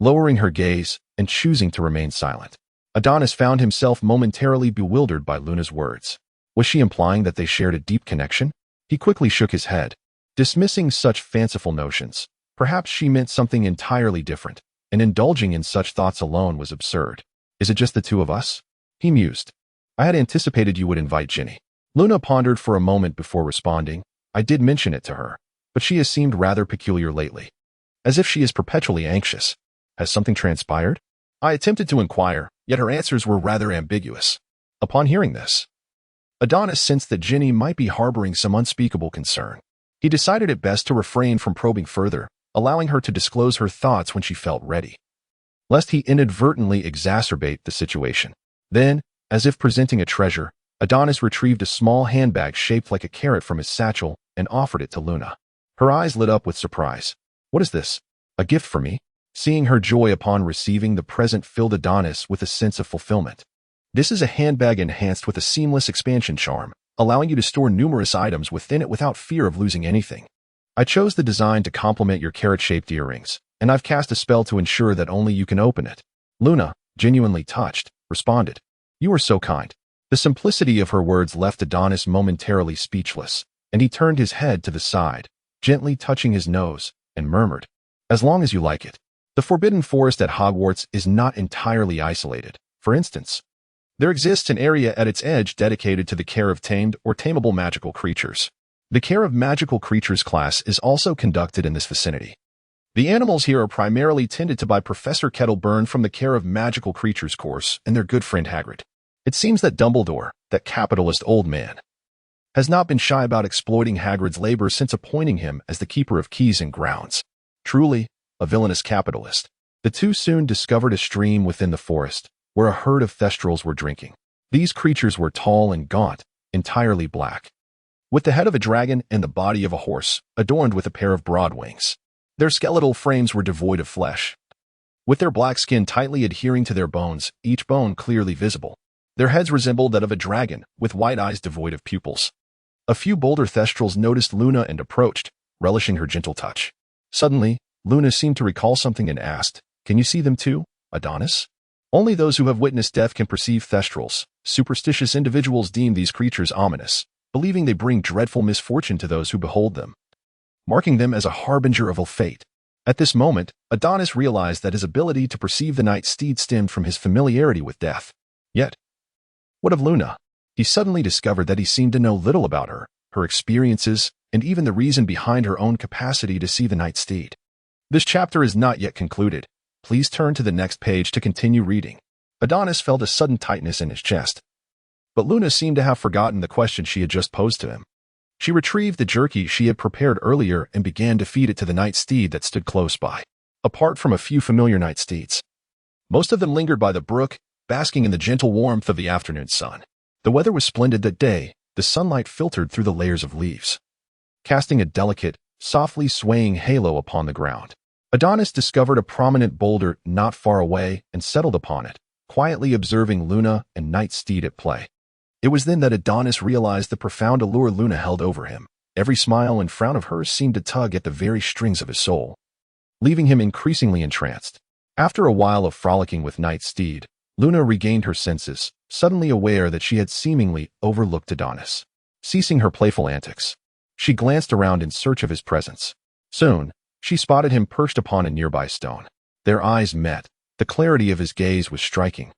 Lowering her gaze and choosing to remain silent, Adonis found himself momentarily bewildered by Luna's words. Was she implying that they shared a deep connection? He quickly shook his head, dismissing such fanciful notions. Perhaps she meant something entirely different, and indulging in such thoughts alone was absurd. Is it just the two of us? He mused. I had anticipated you would invite Ginny. Luna pondered for a moment before responding. I did mention it to her, but she has seemed rather peculiar lately. As if she is perpetually anxious. Has something transpired? I attempted to inquire, yet her answers were rather ambiguous. Upon hearing this, Adonis sensed that Ginny might be harboring some unspeakable concern. He decided it best to refrain from probing further, allowing her to disclose her thoughts when she felt ready, lest he inadvertently exacerbate the situation. Then, as if presenting a treasure, Adonis retrieved a small handbag shaped like a carrot from his satchel and offered it to Luna. Her eyes lit up with surprise. What is this? A gift for me? Seeing her joy upon receiving the present filled Adonis with a sense of fulfillment. This is a handbag enhanced with a seamless expansion charm, allowing you to store numerous items within it without fear of losing anything. I chose the design to complement your carrot-shaped earrings, and I've cast a spell to ensure that only you can open it. Luna, genuinely touched, responded. You are so kind. The simplicity of her words left Adonis momentarily speechless, and he turned his head to the side, gently touching his nose, and murmured, As long as you like it. The Forbidden Forest at Hogwarts is not entirely isolated. For instance, there exists an area at its edge dedicated to the care of tamed or tameable magical creatures. The Care of Magical Creatures class is also conducted in this vicinity. The animals here are primarily tended to by Professor Kettleburn from the Care of Magical Creatures course and their good friend Hagrid. It seems that Dumbledore, that capitalist old man, has not been shy about exploiting Hagrid's labor since appointing him as the keeper of keys and grounds. Truly, a villainous capitalist. The two soon discovered a stream within the forest, where a herd of thestrals were drinking. These creatures were tall and gaunt, entirely black, with the head of a dragon and the body of a horse, adorned with a pair of broad wings. Their skeletal frames were devoid of flesh, with their black skin tightly adhering to their bones, each bone clearly visible. Their heads resembled that of a dragon, with white eyes devoid of pupils. A few bolder thestrals noticed Luna and approached, relishing her gentle touch. Suddenly, Luna seemed to recall something and asked, Can you see them too, Adonis? Only those who have witnessed death can perceive thestrals. Superstitious individuals deem these creatures ominous, believing they bring dreadful misfortune to those who behold them, marking them as a harbinger of ill fate. At this moment, Adonis realized that his ability to perceive the night steed stemmed from his familiarity with death. Yet, what of Luna? He suddenly discovered that he seemed to know little about her, her experiences, and even the reason behind her own capacity to see the night steed. This chapter is not yet concluded. Please turn to the next page to continue reading. Adonis felt a sudden tightness in his chest, but Luna seemed to have forgotten the question she had just posed to him. She retrieved the jerky she had prepared earlier and began to feed it to the night steed that stood close by. Apart from a few familiar night steeds, most of them lingered by the brook, basking in the gentle warmth of the afternoon sun. The weather was splendid that day. The sunlight filtered through the layers of leaves, casting a delicate, softly swaying halo upon the ground. Adonis discovered a prominent boulder not far away and settled upon it, quietly observing Luna and Night Steed at play. It was then that Adonis realized the profound allure Luna held over him. Every smile and frown of hers seemed to tug at the very strings of his soul, leaving him increasingly entranced. After a while of frolicking with Night Steed, Luna regained her senses, suddenly aware that she had seemingly overlooked Adonis. Ceasing her playful antics, she glanced around in search of his presence. Soon, she spotted him perched upon a nearby stone. Their eyes met. The clarity of his gaze was striking,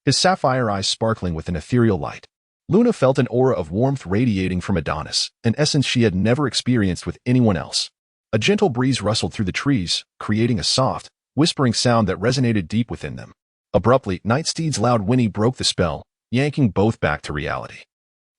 his sapphire eyes sparkling with an ethereal light. Luna felt an aura of warmth radiating from Adonis, an essence she had never experienced with anyone else. A gentle breeze rustled through the trees, creating a soft, whispering sound that resonated deep within them. Abruptly, Night Steed's loud whinny broke the spell, yanking both back to reality.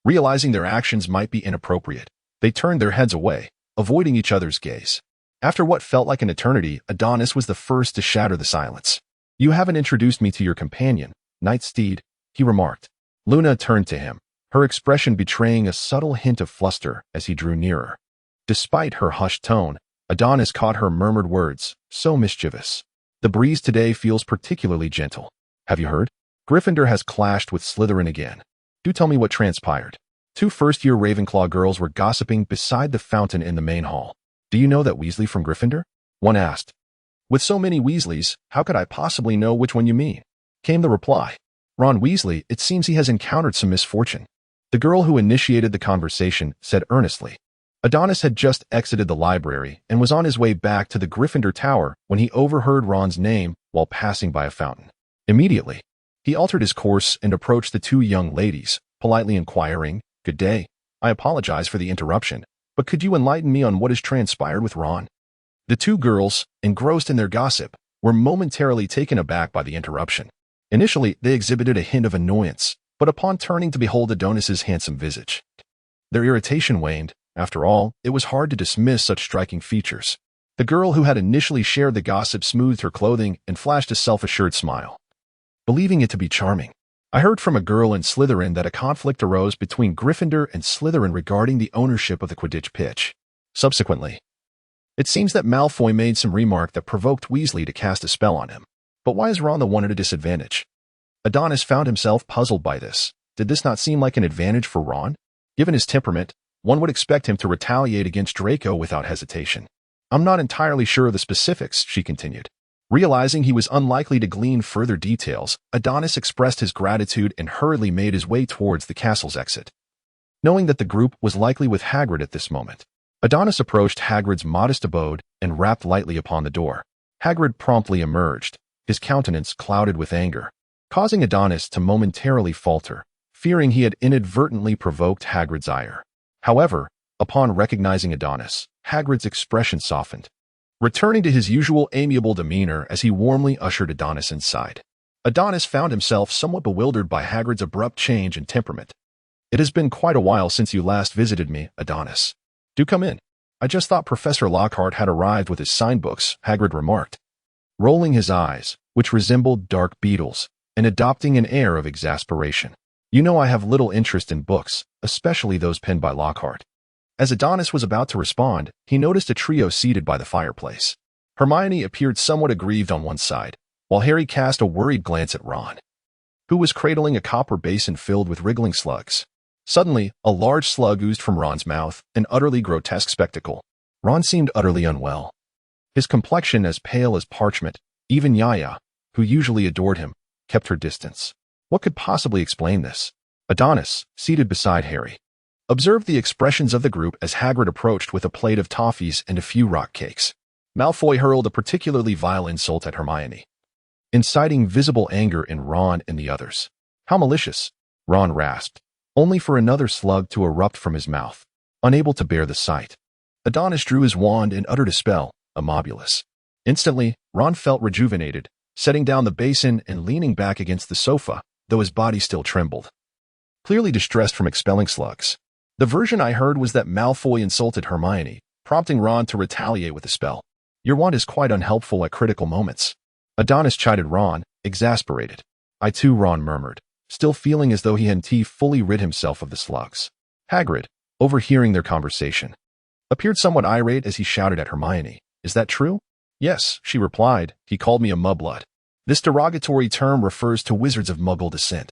Realizing their actions might be inappropriate, they turned their heads away, avoiding each other's gaze. After what felt like an eternity, Adonis was the first to shatter the silence. You haven't introduced me to your companion, Night Steed, he remarked. Luna turned to him, her expression betraying a subtle hint of fluster as he drew nearer. Despite her hushed tone, Adonis caught her murmured words, so mischievous. The breeze today feels particularly gentle. Have you heard? Gryffindor has clashed with Slytherin again. Do tell me what transpired. Two first-year Ravenclaw girls were gossiping beside the fountain in the main hall. Do you know that Weasley from Gryffindor? One asked. With so many Weasleys, how could I possibly know which one you mean? Came the reply. Ron Weasley, it seems he has encountered some misfortune. The girl who initiated the conversation said earnestly. Adonis had just exited the library and was on his way back to the Gryffindor Tower when he overheard Ron's name while passing by a fountain. Immediately, he altered his course and approached the two young ladies, politely inquiring, "Good day. I apologize for the interruption, but could you enlighten me on what has transpired with Ron?" The two girls, engrossed in their gossip, were momentarily taken aback by the interruption. Initially, they exhibited a hint of annoyance, but upon turning to behold Adonis's handsome visage, their irritation waned. After all, it was hard to dismiss such striking features. The girl who had initially shared the gossip smoothed her clothing and flashed a self-assured smile, believing it to be charming. I heard from a girl in Slytherin that a conflict arose between Gryffindor and Slytherin regarding the ownership of the Quidditch pitch. Subsequently, it seems that Malfoy made some remark that provoked Weasley to cast a spell on him. But why is Ron the one at a disadvantage? Adonis found himself puzzled by this. Did this not seem like an advantage for Ron? Given his temperament, one would expect him to retaliate against Draco without hesitation. I'm not entirely sure of the specifics, she continued. Realizing he was unlikely to glean further details, Adonis expressed his gratitude and hurriedly made his way towards the castle's exit. Knowing that the group was likely with Hagrid at this moment, Adonis approached Hagrid's modest abode and rapped lightly upon the door. Hagrid promptly emerged, his countenance clouded with anger, causing Adonis to momentarily falter, fearing he had inadvertently provoked Hagrid's ire. However, upon recognizing Adonis, Hagrid's expression softened, returning to his usual amiable demeanor as he warmly ushered Adonis inside. Adonis found himself somewhat bewildered by Hagrid's abrupt change in temperament. It has been quite a while since you last visited me, Adonis. Do come in. I just thought Professor Lockhart had arrived with his sign books, Hagrid remarked, rolling his eyes, which resembled dark beetles, and adopting an air of exasperation. You know I have little interest in books, especially those penned by Lockhart. As Adonis was about to respond, he noticed a trio seated by the fireplace. Hermione appeared somewhat aggrieved on one side, while Harry cast a worried glance at Ron, who was cradling a copper basin filled with wriggling slugs. Suddenly, a large slug oozed from Ron's mouth, an utterly grotesque spectacle. Ron seemed utterly unwell, his complexion as pale as parchment. Even Yaya, who usually adored him, kept her distance. What could possibly explain this? Adonis, seated beside Harry, observed the expressions of the group as Hagrid approached with a plate of toffees and a few rock cakes. Malfoy hurled a particularly vile insult at Hermione, inciting visible anger in Ron and the others. How malicious, Ron rasped, only for another slug to erupt from his mouth. Unable to bear the sight, Adonis drew his wand and uttered a spell, Amobilus. Instantly, Ron felt rejuvenated, setting down the basin and leaning back against the sofa, though his body still trembled, clearly distressed from expelling slugs. The version I heard was that Malfoy insulted Hermione, prompting Ron to retaliate with a spell. Your wand is quite unhelpful at critical moments. Adonis chided Ron, exasperated. I too, Ron murmured, still feeling as though he hadn't fully rid himself of the slugs. Hagrid, overhearing their conversation, appeared somewhat irate as he shouted at Hermione. Is that true? Yes, she replied. He called me a mudblood. This derogatory term refers to wizards of Muggle descent,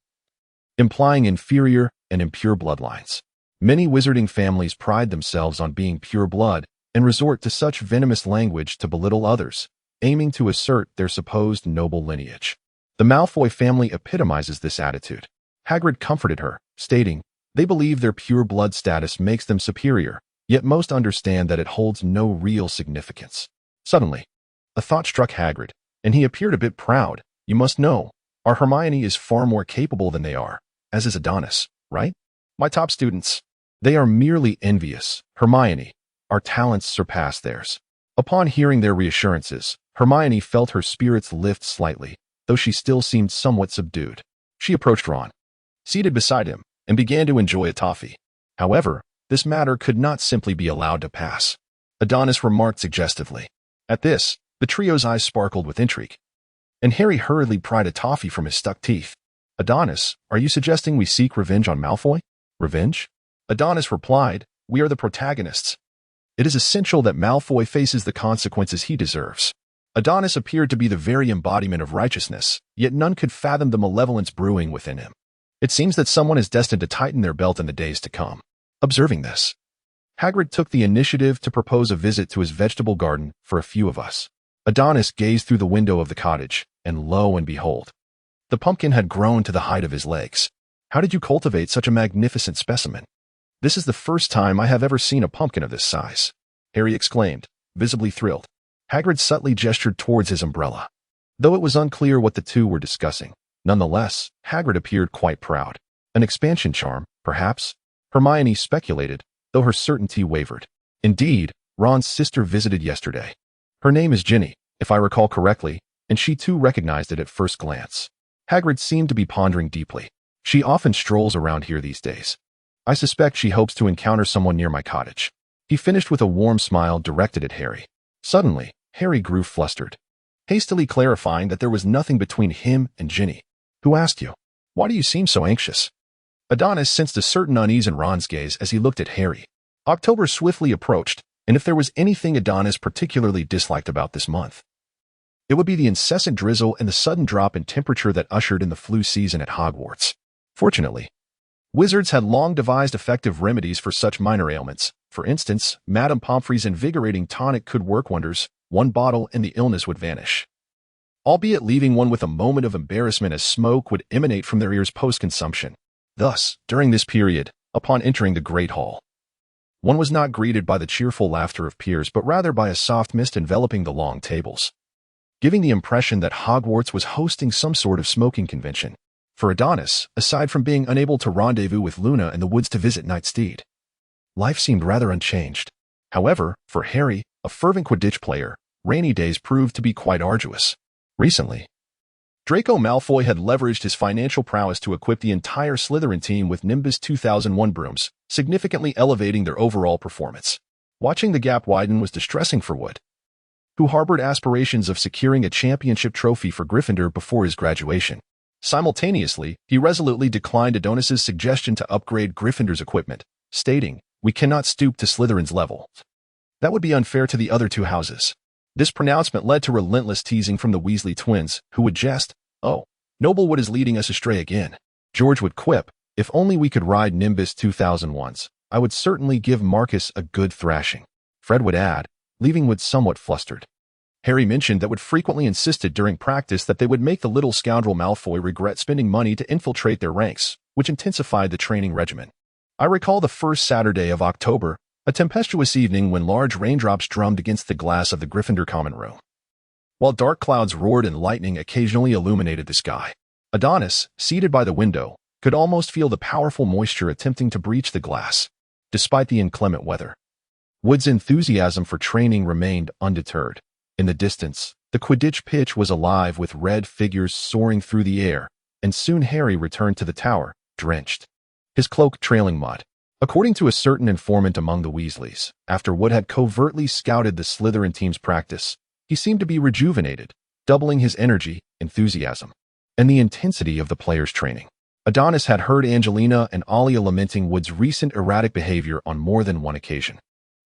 implying inferior and impure bloodlines. Many wizarding families pride themselves on being pure blood and resort to such venomous language to belittle others, aiming to assert their supposed noble lineage. The Malfoy family epitomizes this attitude. Hagrid comforted her, stating, they believe their pure blood status makes them superior, yet most understand that it holds no real significance. Suddenly, a thought struck Hagrid, and he appeared a bit proud. You must know, our Hermione is far more capable than they are, as is Adonis, right? My top students. They are merely envious. Hermione, our talents surpass theirs. Upon hearing their reassurances, Hermione felt her spirits lift slightly, though she still seemed somewhat subdued. She approached Ron, seated beside him, and began to enjoy a toffee. However, this matter could not simply be allowed to pass. Adonis remarked suggestively. At this, the trio's eyes sparkled with intrigue, and Harry hurriedly pried a toffee from his stuck teeth. Adonis, are you suggesting we seek revenge on Malfoy? Revenge? Adonis replied, "We are the protagonists. It is essential that Malfoy faces the consequences he deserves." Adonis appeared to be the very embodiment of righteousness, yet none could fathom the malevolence brewing within him. It seems that someone is destined to tighten their belt in the days to come. Observing this, Hagrid took the initiative to propose a visit to his vegetable garden for a few of us. Adonis gazed through the window of the cottage, and lo and behold, the pumpkin had grown to the height of his legs. "How did you cultivate such a magnificent specimen? This is the first time I have ever seen a pumpkin of this size," Harry exclaimed, visibly thrilled. Hagrid subtly gestured towards his umbrella. Though it was unclear what the two were discussing, nonetheless, Hagrid appeared quite proud. An expansion charm, perhaps? Hermione speculated, though her certainty wavered. Indeed, Ron's sister visited yesterday. Her name is Ginny, if I recall correctly, and she too recognized it at first glance. Hagrid seemed to be pondering deeply. She often strolls around here these days. I suspect she hopes to encounter someone near my cottage. He finished with a warm smile directed at Harry. Suddenly, Harry grew flustered, hastily clarifying that there was nothing between him and Ginny. "Who asked you? Why do you seem so anxious?" Adonis sensed a certain unease in Ron's gaze as he looked at Harry. October swiftly approached, and if there was anything Adonis particularly disliked about this month, it would be the incessant drizzle and the sudden drop in temperature that ushered in the flu season at Hogwarts. Fortunately, wizards had long devised effective remedies for such minor ailments. For instance, Madame Pomfrey's invigorating tonic could work wonders. One bottle and the illness would vanish, albeit leaving one with a moment of embarrassment as smoke would emanate from their ears post-consumption. Thus, during this period, upon entering the Great Hall, one was not greeted by the cheerful laughter of peers but rather by a soft mist enveloping the long tables, giving the impression that Hogwarts was hosting some sort of smoking convention. For Adonis, aside from being unable to rendezvous with Luna in the woods to visit Nightsteed, life seemed rather unchanged. However, for Harry, a fervent Quidditch player, rainy days proved to be quite arduous. Recently, Draco Malfoy had leveraged his financial prowess to equip the entire Slytherin team with Nimbus 2001 brooms, significantly elevating their overall performance. Watching the gap widen was distressing for Wood, who harbored aspirations of securing a championship trophy for Gryffindor before his graduation. Simultaneously, he resolutely declined Adonis's suggestion to upgrade Gryffindor's equipment, stating, "We cannot stoop to Slytherin's level. That would be unfair to the other two houses." This pronouncement led to relentless teasing from the Weasley twins, who would jest, "Oh, Noblewood is leading us astray again." George would quip, "If only we could ride Nimbus 2001s, I would certainly give Marcus a good thrashing." Fred would add, leaving Wood somewhat flustered. Harry mentioned that Wood frequently insisted during practice that they would make the little scoundrel Malfoy regret spending money to infiltrate their ranks, which intensified the training regimen. I recall the first Saturday of October, a tempestuous evening when large raindrops drummed against the glass of the Gryffindor common room, while dark clouds roared and lightning occasionally illuminated the sky. Adonis, seated by the window, could almost feel the powerful moisture attempting to breach the glass. Despite the inclement weather, Wood's enthusiasm for training remained undeterred. In the distance, the Quidditch pitch was alive with red figures soaring through the air, and soon Harry returned to the tower, drenched, his cloak trailing mud. According to a certain informant among the Weasleys, after Wood had covertly scouted the Slytherin team's practice, he seemed to be rejuvenated, doubling his energy, enthusiasm, and the intensity of the players' training. Adonis had heard Angelina and Alia lamenting Wood's recent erratic behavior on more than one occasion.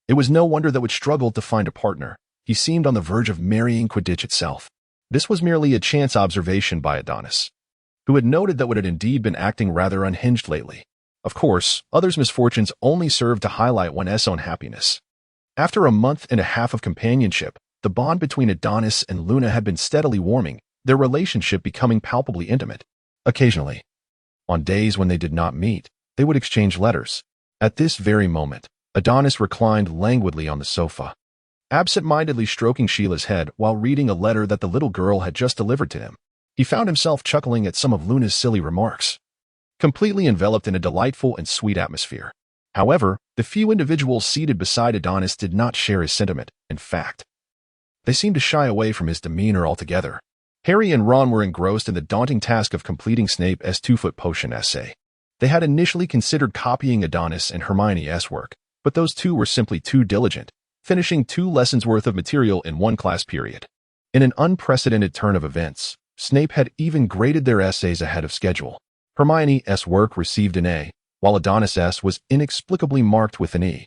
It was no wonder that Wood struggled to find a partner. He seemed on the verge of marrying Quidditch itself. This was merely a chance observation by Adonis, who had noted that Wood had indeed been acting rather unhinged lately. Of course, others' misfortunes only served to highlight one's own happiness. After a month and a half of companionship, the bond between Adonis and Luna had been steadily warming, their relationship becoming palpably intimate. Occasionally, on days when they did not meet, they would exchange letters. At this very moment, Adonis reclined languidly on the sofa, absent-mindedly stroking Sheila's head while reading a letter that the little girl had just delivered to him. He found himself chuckling at some of Luna's silly remarks, completely enveloped in a delightful and sweet atmosphere. However, the few individuals seated beside Adonis did not share his sentiment. In fact, they seemed to shy away from his demeanor altogether. Harry and Ron were engrossed in the daunting task of completing Snape's 2-foot potion essay. They had initially considered copying Adonis and Hermione's work, but those two were simply too diligent, finishing 2 lessons worth of material in one class period. In an unprecedented turn of events, Snape had even graded their essays ahead of schedule. Hermione's work received an A, while Adonis' S was inexplicably marked with an E.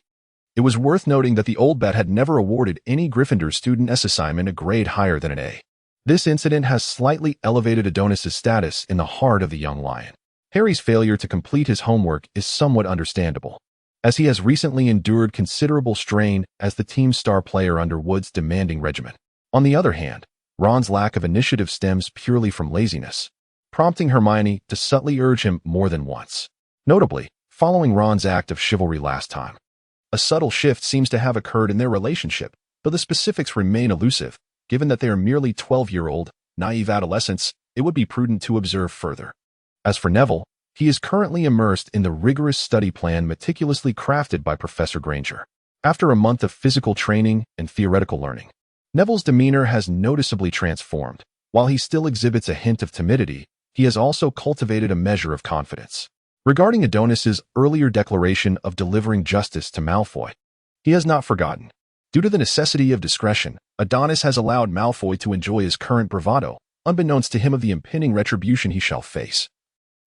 It was worth noting that the old bet had never awarded any Gryffindor student S assignment a grade higher than an A. This incident has slightly elevated Adonis' status in the heart of the young lion. Harry's failure to complete his homework is somewhat understandable, as he has recently endured considerable strain as the team's star player under Wood's demanding regimen. On the other hand, Ron's lack of initiative stems purely from laziness, prompting Hermione to subtly urge him more than once. Notably, following Ron's act of chivalry last time, a subtle shift seems to have occurred in their relationship, though the specifics remain elusive. Given that they are merely 12-year-old, naive adolescents, it would be prudent to observe further. As for Neville, he is currently immersed in the rigorous study plan meticulously crafted by Professor Granger. After a month of physical training and theoretical learning, Neville's demeanor has noticeably transformed. While he still exhibits a hint of timidity, he has also cultivated a measure of confidence. Regarding Adonis's earlier declaration of delivering justice to Malfoy, he has not forgotten. Due to the necessity of discretion, Adonis has allowed Malfoy to enjoy his current bravado, unbeknownst to him of the impending retribution he shall face,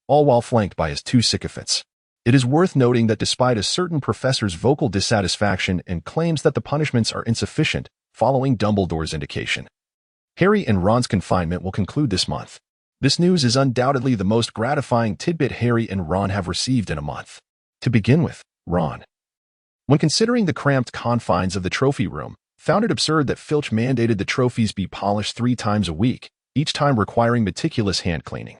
all while flanked by his two sycophants. It is worth noting that despite a certain professor's vocal dissatisfaction and claims that the punishments are insufficient, following Dumbledore's indication, Harry and Ron's confinement will conclude this month. This news is undoubtedly the most gratifying tidbit Harry and Ron have received in a month. To begin with, Ron, when considering the cramped confines of the trophy room, found it absurd that Filch mandated the trophies be polished 3 times a week, each time requiring meticulous hand cleaning.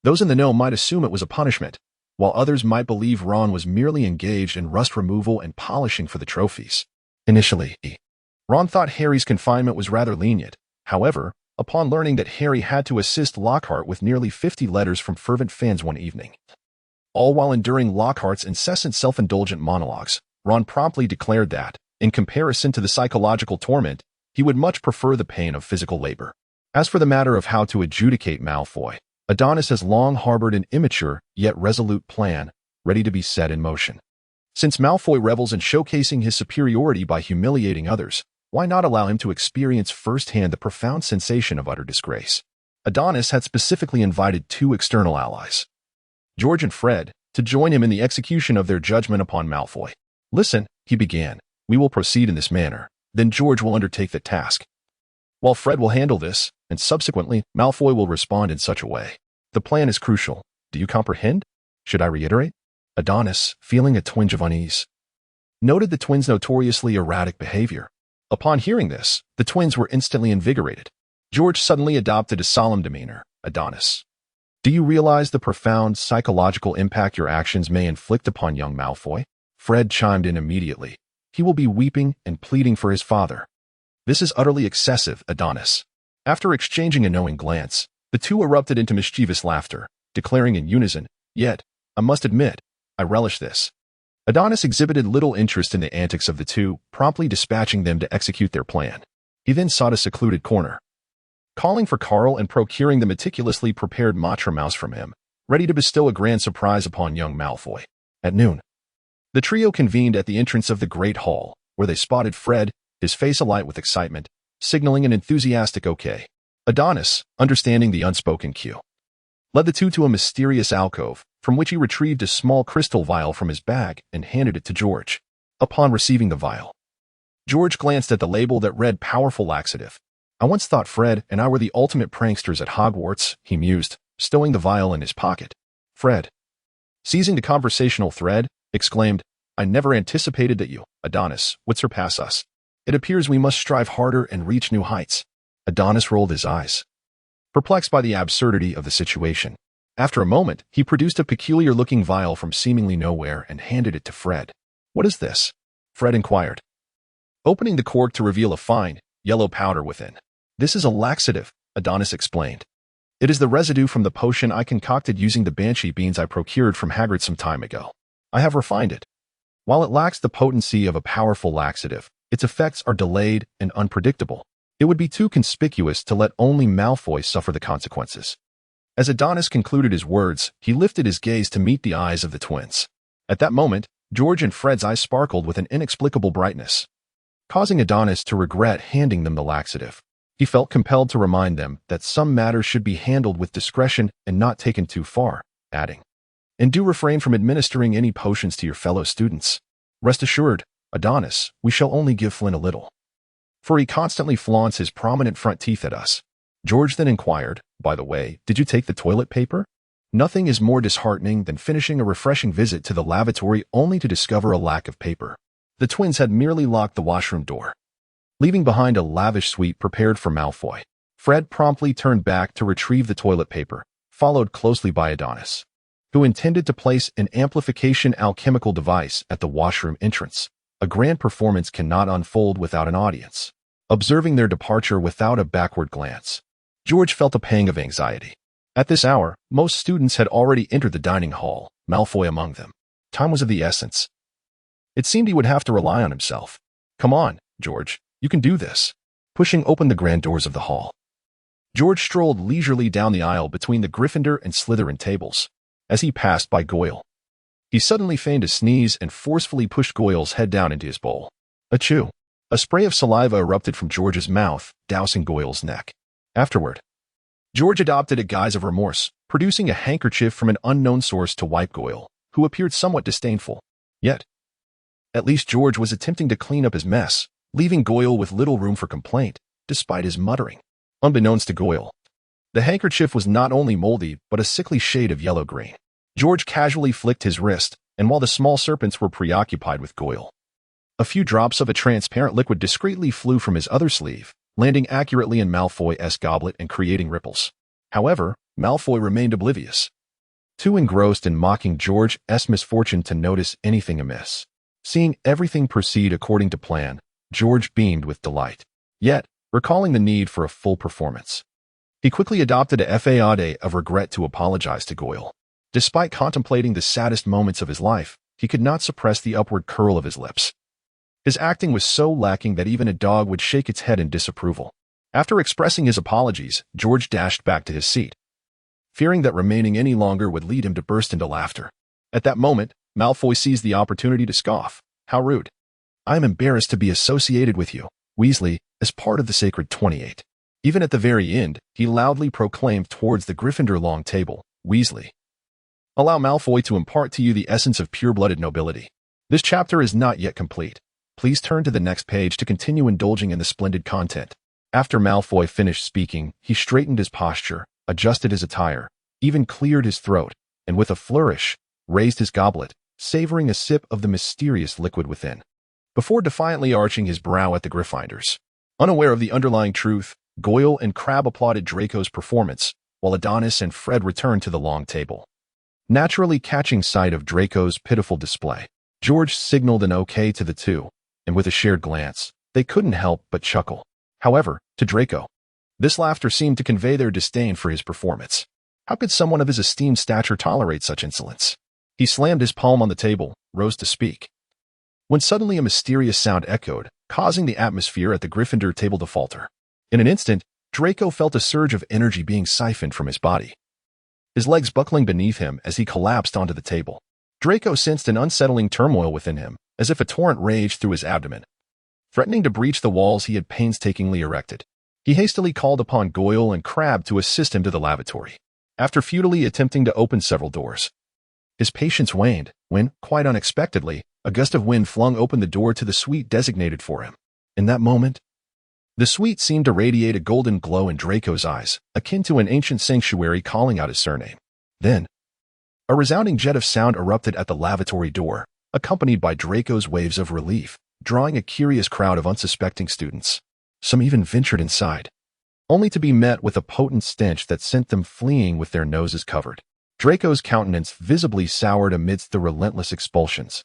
Those in the know might assume it was a punishment, while others might believe Ron was merely engaged in rust removal and polishing for the trophies. Initially, Ron thought Harry's confinement was rather lenient. However, upon learning that Harry had to assist Lockhart with nearly 50 letters from fervent fans one evening, all while enduring Lockhart's incessant self-indulgent monologues, Ron promptly declared that, in comparison to the psychological torment, he would much prefer the pain of physical labor. As for the matter of how to adjudicate Malfoy, Adonis has long harbored an immature, yet resolute plan, ready to be set in motion. Since Malfoy revels in showcasing his superiority by humiliating others, why not allow him to experience firsthand the profound sensation of utter disgrace? Adonis had specifically invited 2 external allies, George and Fred, to join him in the execution of their judgment upon Malfoy. "Listen," he began, "we will proceed in this manner, then George will undertake the task, while Fred will handle this, and subsequently, Malfoy will respond in such a way. The plan is crucial. Do you comprehend? Should I reiterate?" Adonis, feeling a twinge of unease, noted the twins' notoriously erratic behavior. Upon hearing this, the twins were instantly invigorated. George suddenly adopted a solemn demeanor. "Adonis, do you realize the profound psychological impact your actions may inflict upon young Malfoy?" Fred chimed in immediately. "He will be weeping and pleading for his father." "This is utterly excessive, Adonis." After exchanging a knowing glance, the two erupted into mischievous laughter, declaring in unison, "Yet, I must admit, I relish this." Adonis exhibited little interest in the antics of the two, promptly dispatching them to execute their plan. He then sought a secluded corner, calling for Carl and procuring the meticulously prepared Matra Mouse from him, ready to bestow a grand surprise upon young Malfoy. At noon, the trio convened at the entrance of the Great Hall, where they spotted Fred, his face alight with excitement, signaling an enthusiastic okay. Adonis, understanding the unspoken cue, led the two to a mysterious alcove, from which he retrieved a small crystal vial from his bag and handed it to George. Upon receiving the vial, George glanced at the label that read "Powerful Laxative." "I once thought Fred and I were the ultimate pranksters at Hogwarts," he mused, stowing the vial in his pocket. Fred, seizing the conversational thread, exclaimed, "I never anticipated that you, Adonis, would surpass us. It appears we must strive harder and reach new heights." Adonis rolled his eyes, perplexed by the absurdity of the situation. After a moment, he produced a peculiar-looking vial from seemingly nowhere and handed it to Fred. "What is this?" Fred inquired, opening the cork to reveal a fine, yellow powder within. "This is a laxative," Adonis explained. "It is the residue from the potion I concocted using the banshee beans I procured from Hagrid some time ago. I have refined it. While it lacks the potency of a powerful laxative, its effects are delayed and unpredictable. It would be too conspicuous to let only Malfoy suffer the consequences." As Adonis concluded his words, he lifted his gaze to meet the eyes of the twins. At that moment, George and Fred's eyes sparkled with an inexplicable brightness, causing Adonis to regret handing them the laxative. He felt compelled to remind them that some matters should be handled with discretion and not taken too far, adding, And do refrain from administering any potions to your fellow students. Rest assured, Adonis, we shall only give Flynn a little. For he constantly flaunts his prominent front teeth at us. George then inquired, by the way, did you take the toilet paper? Nothing is more disheartening than finishing a refreshing visit to the lavatory only to discover a lack of paper. The twins had merely locked the washroom door, leaving behind a lavish suite prepared for Malfoy. Fred promptly turned back to retrieve the toilet paper, followed closely by Adonis, who intended to place an amplification alchemical device at the washroom entrance. A grand performance cannot unfold without an audience. Observing their departure without a backward glance, George felt a pang of anxiety. At this hour, most students had already entered the dining hall, Malfoy among them. Time was of the essence. It seemed he would have to rely on himself. Come on, George, you can do this. Pushing open the grand doors of the hall, George strolled leisurely down the aisle between the Gryffindor and Slytherin tables. As he passed by Goyle, he suddenly feigned a sneeze and forcefully pushed Goyle's head down into his bowl. Achoo! A spray of saliva erupted from George's mouth, dousing Goyle's neck. Afterward, George adopted a guise of remorse, producing a handkerchief from an unknown source to wipe Goyle, who appeared somewhat disdainful. Yet, at least George was attempting to clean up his mess, leaving Goyle with little room for complaint, despite his muttering. Unbeknownst to Goyle, the handkerchief was not only moldy but a sickly shade of yellow-green. George casually flicked his wrist, and while the small serpents were preoccupied with Goyle, a few drops of a transparent liquid discreetly flew from his other sleeve, landing accurately in Malfoy's goblet and creating ripples. However, Malfoy remained oblivious, too engrossed in mocking George's misfortune to notice anything amiss. Seeing everything proceed according to plan, George beamed with delight. Yet, recalling the need for a full performance, he quickly adopted a fade of regret to apologize to Goyle. Despite contemplating the saddest moments of his life, he could not suppress the upward curl of his lips. His acting was so lacking that even a dog would shake its head in disapproval. After expressing his apologies, George dashed back to his seat, fearing that remaining any longer would lead him to burst into laughter. At that moment, Malfoy seized the opportunity to scoff. How rude. I am embarrassed to be associated with you, Weasley, as part of the Sacred 28. Even at the very end, he loudly proclaimed towards the Gryffindor long table, Weasley, allow Malfoy to impart to you the essence of pure-blooded nobility. This chapter is not yet complete. Please turn to the next page to continue indulging in the splendid content. After Malfoy finished speaking, he straightened his posture, adjusted his attire, even cleared his throat, and with a flourish, raised his goblet, savoring a sip of the mysterious liquid within, before defiantly arching his brow at the Gryffindors. Unaware of the underlying truth, Goyle and Crabbe applauded Draco's performance, while Adonis and Fred returned to the long table. Naturally catching sight of Draco's pitiful display, George signaled an okay to the two, and with a shared glance, they couldn't help but chuckle. However, to Draco, this laughter seemed to convey their disdain for his performance. How could someone of his esteemed stature tolerate such insolence? He slammed his palm on the table, rose to speak, when suddenly a mysterious sound echoed, causing the atmosphere at the Gryffindor table to falter. In an instant, Draco felt a surge of energy being siphoned from his body, his legs buckling beneath him as he collapsed onto the table. Draco sensed an unsettling turmoil within him, as if a torrent raged through his abdomen, threatening to breach the walls he had painstakingly erected. He hastily called upon Goyle and Crabbe to assist him to the lavatory. After futilely attempting to open several doors, his patience waned when, quite unexpectedly, a gust of wind flung open the door to the suite designated for him. In that moment, the suite seemed to radiate a golden glow in Draco's eyes, akin to an ancient sanctuary calling out his surname. Then, a resounding jet of sound erupted at the lavatory door, accompanied by Draco's waves of relief, drawing a curious crowd of unsuspecting students. Some even ventured inside, only to be met with a potent stench that sent them fleeing with their noses covered. Draco's countenance visibly soured amidst the relentless expulsions,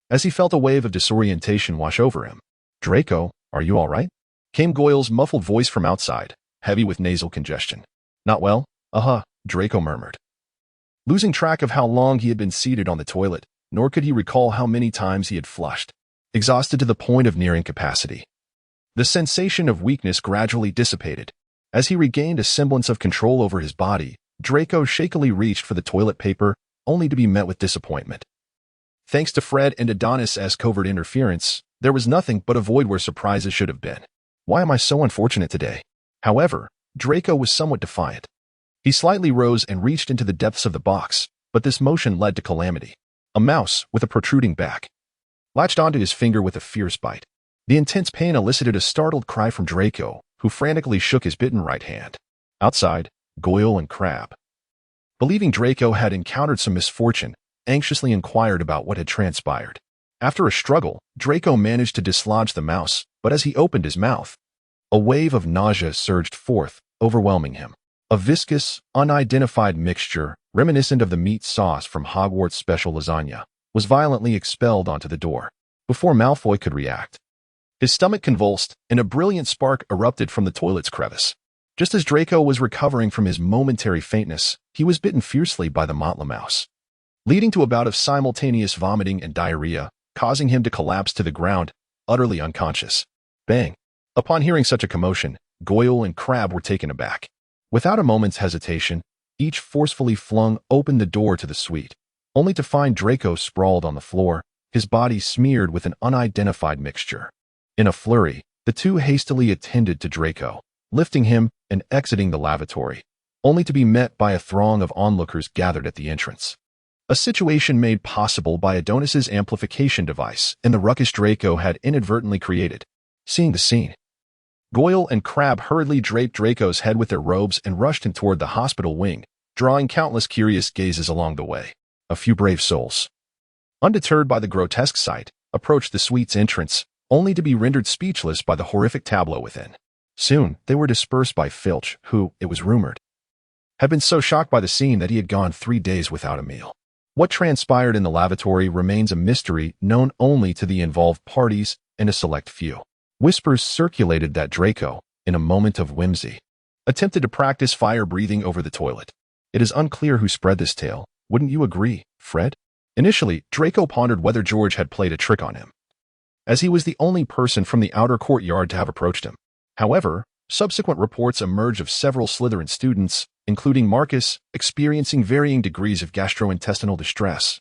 as he felt a wave of disorientation wash over him. Draco, are you all right? Came Goyle's muffled voice from outside, heavy with nasal congestion. Not well? Draco murmured, losing track of how long he had been seated on the toilet, nor could he recall how many times he had flushed, exhausted to the point of near incapacity. The sensation of weakness gradually dissipated. As he regained a semblance of control over his body, Draco shakily reached for the toilet paper, only to be met with disappointment. Thanks to Fred and Adonis' covert interference, there was nothing but a void where surprises should have been. Why am I so unfortunate today? However, Draco was somewhat defiant. He slightly rose and reached into the depths of the box, But this motion led to calamity. A mouse with a protruding back latched onto his finger with a fierce bite. The intense pain elicited a startled cry from Draco, who frantically shook his bitten right hand. Outside, Goyle and Crabbe, believing Draco had encountered some misfortune, anxiously inquired about what had transpired. After a struggle, Draco managed to dislodge the mouse, but as he opened his mouth, a wave of nausea surged forth, overwhelming him. A viscous, unidentified mixture, reminiscent of the meat sauce from Hogwarts' special lasagna, was violently expelled onto the door. Before Malfoy could react, his stomach convulsed, and a brilliant spark erupted from the toilet's crevice. Just as Draco was recovering from his momentary faintness, he was bitten fiercely by the Mottla mouse, leading to a bout of simultaneous vomiting and diarrhea, causing him to collapse to the ground, utterly unconscious. Bang! Upon hearing such a commotion, Goyle and Crabbe were taken aback. Without a moment's hesitation, each forcefully flung open the door to the suite, only to find Draco sprawled on the floor, his body smeared with an unidentified mixture. In a flurry, the two hastily attended to Draco, lifting him and exiting the lavatory, only to be met by a throng of onlookers gathered at the entrance. A situation made possible by Adonis's amplification device and the ruckus Draco had inadvertently created. Seeing the scene, Goyle and Crabbe hurriedly draped Draco's head with their robes and rushed him toward the hospital wing, drawing countless curious gazes along the way. A few brave souls, undeterred by the grotesque sight, approached the suite's entrance, only to be rendered speechless by the horrific tableau within. Soon, they were dispersed by Filch, who, it was rumored, had been so shocked by the scene that he had gone 3 days without a meal. What transpired in the lavatory remains a mystery known only to the involved parties and a select few. Whispers circulated that Draco, in a moment of whimsy, attempted to practice fire breathing over the toilet. It is unclear who spread this tale. Wouldn't you agree, Fred? Initially, Draco pondered whether George had played a trick on him, as he was the only person from the outer courtyard to have approached him. However, subsequent reports emerged of several Slytherin students, including Marcus, experiencing varying degrees of gastrointestinal distress,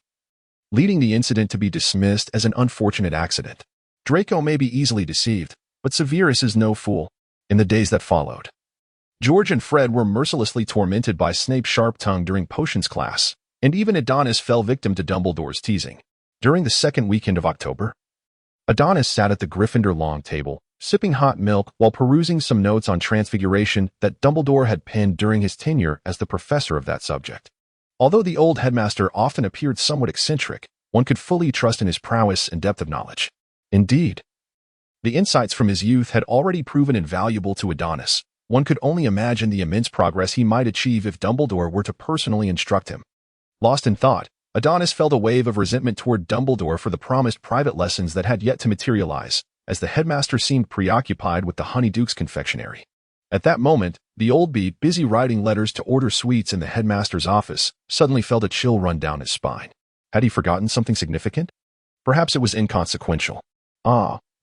leading the incident to be dismissed as an unfortunate accident. Draco may be easily deceived, but Severus is no fool. In the days that followed, George and Fred were mercilessly tormented by Snape's sharp tongue during potions class, and even Adonis fell victim to Dumbledore's teasing. During the second weekend of October, Adonis sat at the Gryffindor long table, sipping hot milk while perusing some notes on transfiguration that Dumbledore had penned during his tenure as the professor of that subject. Although the old headmaster often appeared somewhat eccentric, one could fully trust in his prowess and depth of knowledge. Indeed, the insights from his youth had already proven invaluable to Adonis. One could only imagine the immense progress he might achieve if Dumbledore were to personally instruct him. Lost in thought, Adonis felt a wave of resentment toward Dumbledore for the promised private lessons that had yet to materialize, as the headmaster seemed preoccupied with the Honeyduke's confectionery. At that moment, the old bee, busy writing letters to order sweets in the headmaster's office, suddenly felt a chill run down his spine. Had he forgotten something significant? Perhaps it was inconsequential.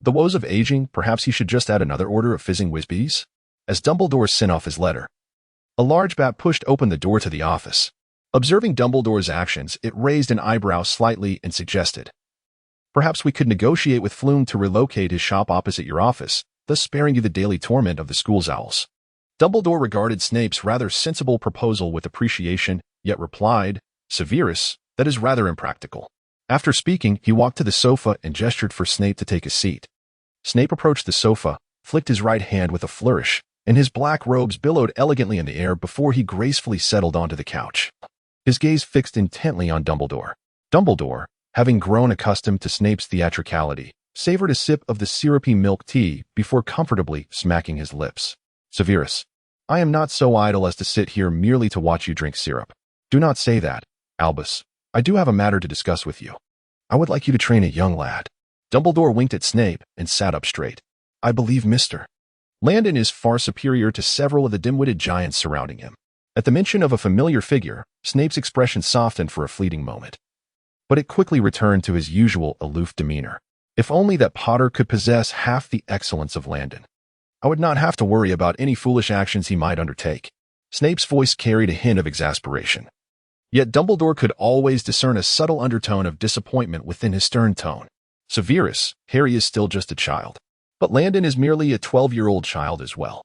The woes of aging, perhaps he should just add another order of fizzing whiz-bees? As Dumbledore sent off his letter, a large bat pushed open the door to the office. Observing Dumbledore's actions, it raised an eyebrow slightly and suggested, "Perhaps we could negotiate with Flume to relocate his shop opposite your office, thus sparing you the daily torment of the school's owls." Dumbledore regarded Snape's rather sensible proposal with appreciation, yet replied, "Severus, that is rather impractical." After speaking, he walked to the sofa and gestured for Snape to take a seat. Snape approached the sofa, flicked his right hand with a flourish, and his black robes billowed elegantly in the air before he gracefully settled onto the couch. His gaze fixed intently on Dumbledore. Dumbledore, having grown accustomed to Snape's theatricality, savored a sip of the syrupy milk tea before comfortably smacking his lips. "Severus, I am not so idle as to sit here merely to watch you drink syrup. Do not say that, Albus. I do have a matter to discuss with you. I would like you to train a young lad." Dumbledore winked at Snape and sat up straight. "I believe Mr. Landon is far superior to several of the dim-witted giants surrounding him." At the mention of a familiar figure, Snape's expression softened for a fleeting moment, but it quickly returned to his usual aloof demeanor. If only that Potter could possess half the excellence of Landon, I would not have to worry about any foolish actions he might undertake. Snape's voice carried a hint of exasperation. Yet Dumbledore could always discern a subtle undertone of disappointment within his stern tone. "Severus, Harry is still just a child. But Landon is merely a 12-year-old child as well.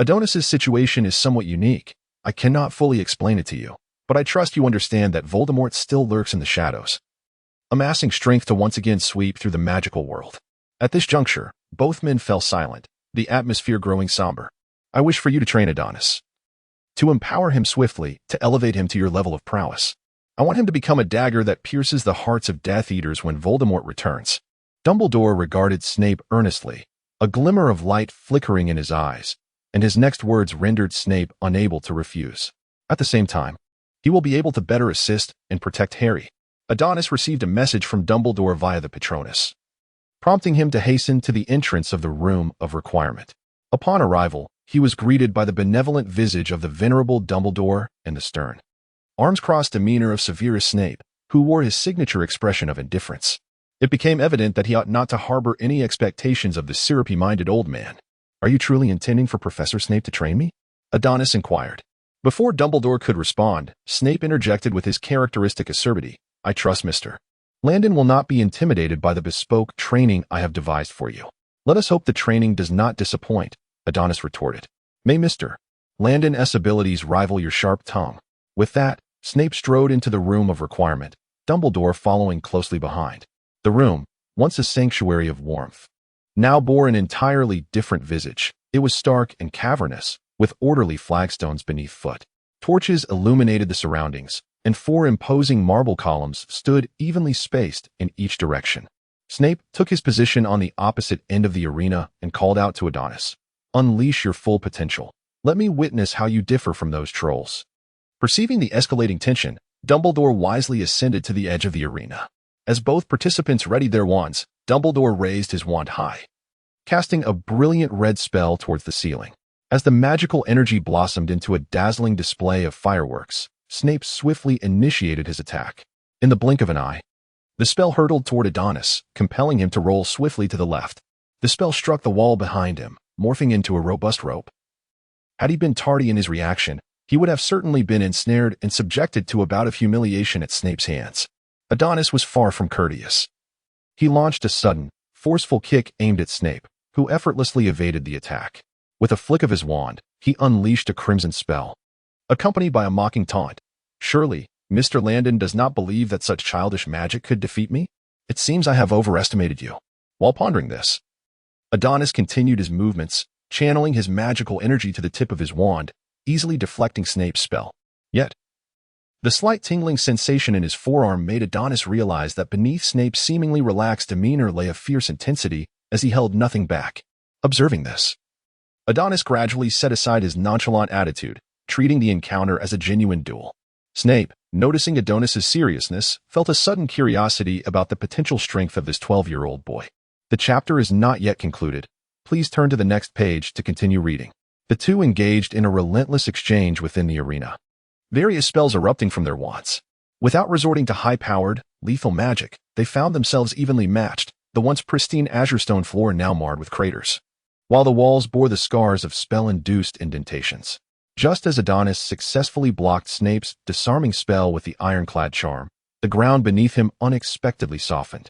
Adonis's situation is somewhat unique. I cannot fully explain it to you, but I trust you understand that Voldemort still lurks in the shadows, amassing strength to once again sweep through the magical world. At this juncture, both men fell silent, the atmosphere growing somber. I wish for you to train Adonis, to empower him swiftly, to elevate him to your level of prowess. I want him to become a dagger that pierces the hearts of Death Eaters when Voldemort returns. Dumbledore regarded Snape earnestly, a glimmer of light flickering in his eyes, and his next words rendered Snape unable to refuse. At the same time, he will be able to better assist and protect Harry. Adonis received a message from Dumbledore via the Patronus, prompting him to hasten to the entrance of the Room of Requirement. Upon arrival, he was greeted by the benevolent visage of the venerable Dumbledore and the stern, arms-crossed demeanor of Severus Snape, who wore his signature expression of indifference. It became evident that he ought not to harbor any expectations of the syrupy-minded old man. "Are you truly intending for Professor Snape to train me?" Adonis inquired. Before Dumbledore could respond, Snape interjected with his characteristic acerbity. "I trust Mr. Landon will not be intimidated by the bespoke training I have devised for you." "Let us hope the training does not disappoint," Adonis retorted. "May Mr. Landon's abilities rival your sharp tongue." With that, Snape strode into the Room of Requirement, Dumbledore following closely behind. The room, once a sanctuary of warmth, now bore an entirely different visage. It was stark and cavernous, with orderly flagstones beneath foot. Torches illuminated the surroundings, and 4 imposing marble columns stood evenly spaced in each direction. Snape took his position on the opposite end of the arena and called out to Adonis, "Unleash your full potential. Let me witness how you differ from those trolls." Perceiving the escalating tension, Dumbledore wisely ascended to the edge of the arena. As both participants readied their wands, Dumbledore raised his wand high, casting a brilliant red spell towards the ceiling. As the magical energy blossomed into a dazzling display of fireworks, Snape swiftly initiated his attack. In the blink of an eye, the spell hurtled toward Adonis, compelling him to roll swiftly to the left. The spell struck the wall behind him, morphing into a robust rope. Had he been tardy in his reaction, he would have certainly been ensnared and subjected to a bout of humiliation at Snape's hands. Adonis was far from courteous. He launched a sudden, forceful kick aimed at Snape, who effortlessly evaded the attack. With a flick of his wand, he unleashed a crimson spell, accompanied by a mocking taunt. "Surely, Mr. Landon does not believe that such childish magic could defeat me? It seems I have overestimated you." While pondering this, Adonis continued his movements, channeling his magical energy to the tip of his wand, easily deflecting Snape's spell. Yet, the slight tingling sensation in his forearm made Adonis realize that beneath Snape's seemingly relaxed demeanor lay a fierce intensity as he held nothing back. Observing this, Adonis gradually set aside his nonchalant attitude, treating the encounter as a genuine duel. Snape, noticing Adonis's seriousness, felt a sudden curiosity about the potential strength of this 12-year-old boy. The chapter is not yet concluded. Please turn to the next page to continue reading. The two engaged in a relentless exchange within the arena, various spells erupting from their wands. Without resorting to high-powered, lethal magic, they found themselves evenly matched, the once pristine azure stone floor now marred with craters, while the walls bore the scars of spell-induced indentations. Just as Adonis successfully blocked Snape's disarming spell with the ironclad charm, the ground beneath him unexpectedly softened,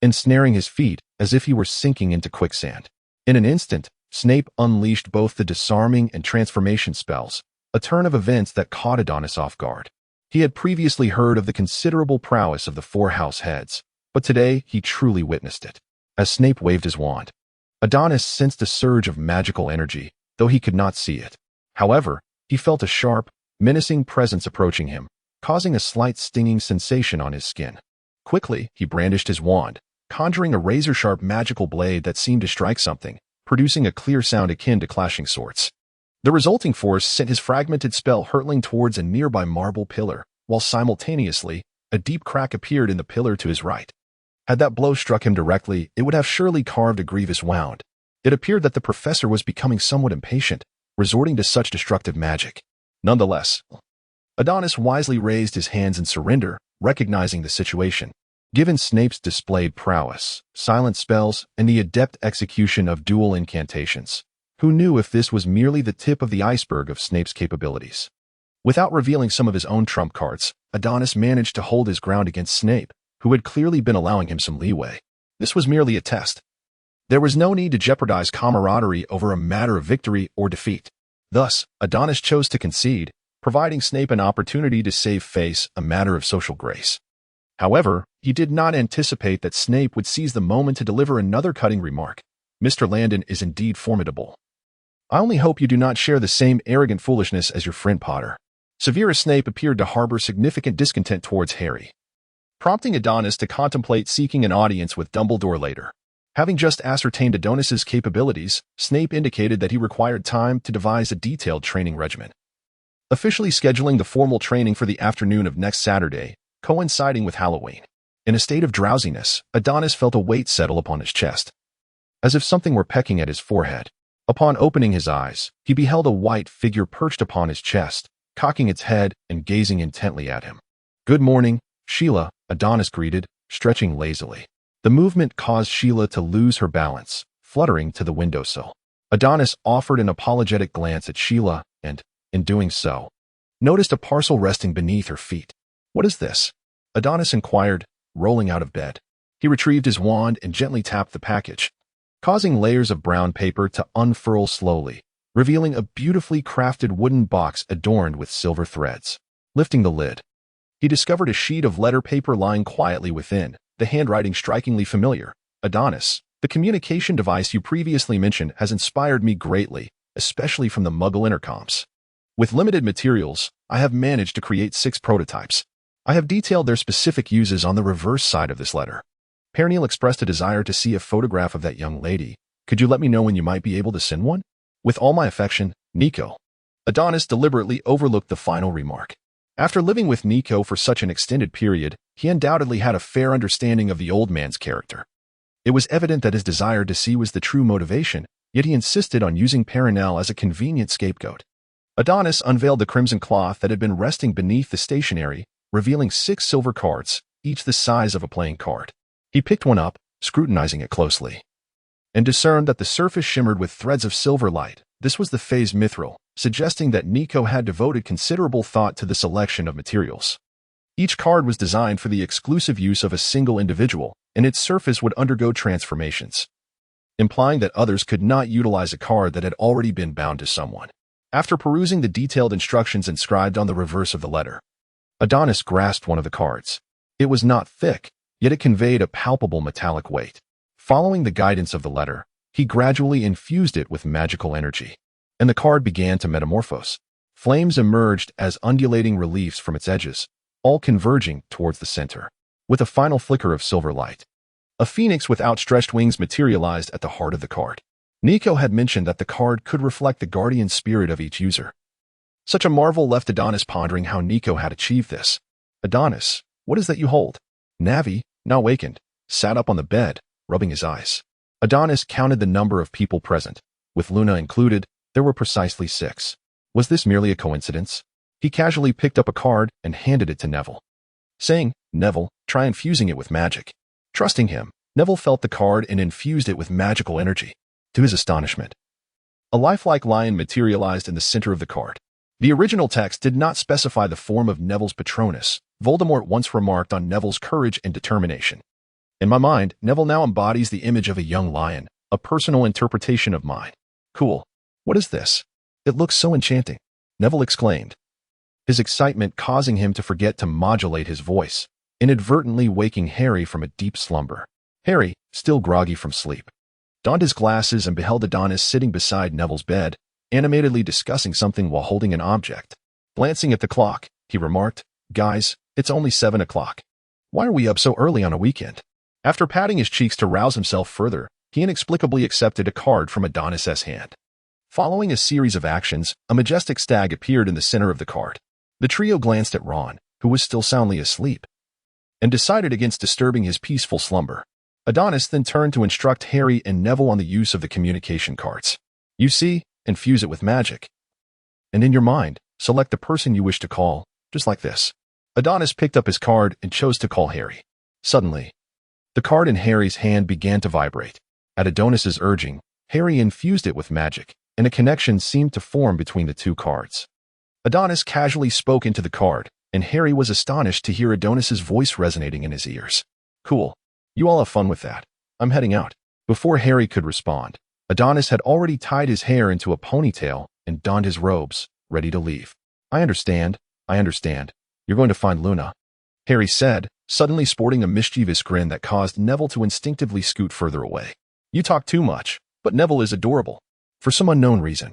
ensnaring his feet as if he were sinking into quicksand. In an instant, Snape unleashed both the disarming and transformation spells, a turn of events that caught Adonis off guard. He had previously heard of the considerable prowess of the 4 house heads, but today he truly witnessed it. As Snape waved his wand, Adonis sensed a surge of magical energy, though he could not see it. However, he felt a sharp, menacing presence approaching him, causing a slight stinging sensation on his skin. Quickly, he brandished his wand, conjuring a razor-sharp magical blade that seemed to strike something, producing a clear sound akin to clashing swords. The resulting force sent his fragmented spell hurtling towards a nearby marble pillar, while simultaneously, a deep crack appeared in the pillar to his right. Had that blow struck him directly, it would have surely carved a grievous wound. It appeared that the professor was becoming somewhat impatient, resorting to such destructive magic. Nonetheless, Adonis wisely raised his hands in surrender, recognizing the situation. Given Snape's displayed prowess, silent spells, and the adept execution of dual incantations, who knew if this was merely the tip of the iceberg of Snape's capabilities? Without revealing some of his own trump cards, Adonis managed to hold his ground against Snape, who had clearly been allowing him some leeway. This was merely a test. There was no need to jeopardize camaraderie over a matter of victory or defeat. Thus, Adonis chose to concede, providing Snape an opportunity to save face, a matter of social grace. However, he did not anticipate that Snape would seize the moment to deliver another cutting remark. Mr. Landon is indeed formidable. I only hope you do not share the same arrogant foolishness as your friend Potter. Severus Snape appeared to harbor significant discontent towards Harry, prompting Adonis to contemplate seeking an audience with Dumbledore later. Having just ascertained Adonis's capabilities, Snape indicated that he required time to devise a detailed training regimen. Officially scheduling the formal training for the afternoon of next Saturday, coinciding with Halloween. In a state of drowsiness, Adonis felt a weight settle upon his chest, as if something were pecking at his forehead. Upon opening his eyes, he beheld a white figure perched upon his chest, cocking its head and gazing intently at him. "Good morning, Sheila," Adonis greeted, stretching lazily. The movement caused Sheila to lose her balance, fluttering to the windowsill. Adonis offered an apologetic glance at Sheila and, in doing so, noticed a parcel resting beneath her feet. "What is this?" Adonis inquired, rolling out of bed. He retrieved his wand and gently tapped the package, causing layers of brown paper to unfurl slowly, revealing a beautifully crafted wooden box adorned with silver threads. Lifting the lid, he discovered a sheet of letter paper lying quietly within, the handwriting strikingly familiar. "Adonis, the communication device you previously mentioned has inspired me greatly, especially from the Muggle intercoms. With limited materials, I have managed to create 6 prototypes. I have detailed their specific uses on the reverse side of this letter. Perniel expressed a desire to see a photograph of that young lady. Could you let me know when you might be able to send one? With all my affection, Nico." Adonis deliberately overlooked the final remark. After living with Nico for such an extended period, he undoubtedly had a fair understanding of the old man's character. It was evident that his desire to see was the true motivation, yet he insisted on using Perniel as a convenient scapegoat. Adonis unveiled the crimson cloth that had been resting beneath the stationery, revealing 6 silver cards, each the size of a playing card. He picked one up, scrutinizing it closely, and discerned that the surface shimmered with threads of silver light. This was the phase mithril, suggesting that Nico had devoted considerable thought to the selection of materials. Each card was designed for the exclusive use of a single individual, and its surface would undergo transformations, implying that others could not utilize a card that had already been bound to someone. After perusing the detailed instructions inscribed on the reverse of the letter, Adonis grasped one of the cards. It was not thick, yet it conveyed a palpable metallic weight. Following the guidance of the letter, he gradually infused it with magical energy, and the card began to metamorphose. Flames emerged as undulating reliefs from its edges, all converging towards the center, with a final flicker of silver light. A phoenix with outstretched wings materialized at the heart of the card. Nico had mentioned that the card could reflect the guardian spirit of each user. Such a marvel left Adonis pondering how Nico had achieved this. "Adonis, what is that you hold?" Navi, now wakened, sat up on the bed, rubbing his eyes. Adonis counted the number of people present. With Luna included, there were precisely 6. Was this merely a coincidence? He casually picked up a card and handed it to Neville, saying, "Neville, try infusing it with magic." Trusting him, Neville felt the card and infused it with magical energy. To his astonishment, a lifelike lion materialized in the center of the card. The original text did not specify the form of Neville's Patronus. Voldemort once remarked on Neville's courage and determination. "In my mind, Neville now embodies the image of a young lion, a personal interpretation of mine." "Cool. What is this? It looks so enchanting," Neville exclaimed, his excitement causing him to forget to modulate his voice, inadvertently waking Harry from a deep slumber. Harry, still groggy from sleep, donned his glasses and beheld Adonis sitting beside Neville's bed, animatedly discussing something while holding an object. Glancing at the clock, he remarked, "Guys, it's only 7 o'clock. Why are we up so early on a weekend?" After patting his cheeks to rouse himself further, he inexplicably accepted a card from Adonis's hand. Following a series of actions, a majestic stag appeared in the center of the card. The trio glanced at Ron, who was still soundly asleep, and decided against disturbing his peaceful slumber. Adonis then turned to instruct Harry and Neville on the use of the communication cards. "You see, infuse it with magic, and in your mind, select the person you wish to call, just like this." Adonis picked up his card and chose to call Harry. Suddenly, the card in Harry's hand began to vibrate. At Adonis's urging, Harry infused it with magic, and a connection seemed to form between the 2 cards. Adonis casually spoke into the card, and Harry was astonished to hear Adonis's voice resonating in his ears. "Cool. You all have fun with that. I'm heading out." Before Harry could respond, Adonis had already tied his hair into a ponytail and donned his robes, ready to leave. I understand. I understand. You're going to find Luna, Harry said, suddenly sporting a mischievous grin that caused Neville to instinctively scoot further away. You talk too much, but Neville is adorable. For some unknown reason.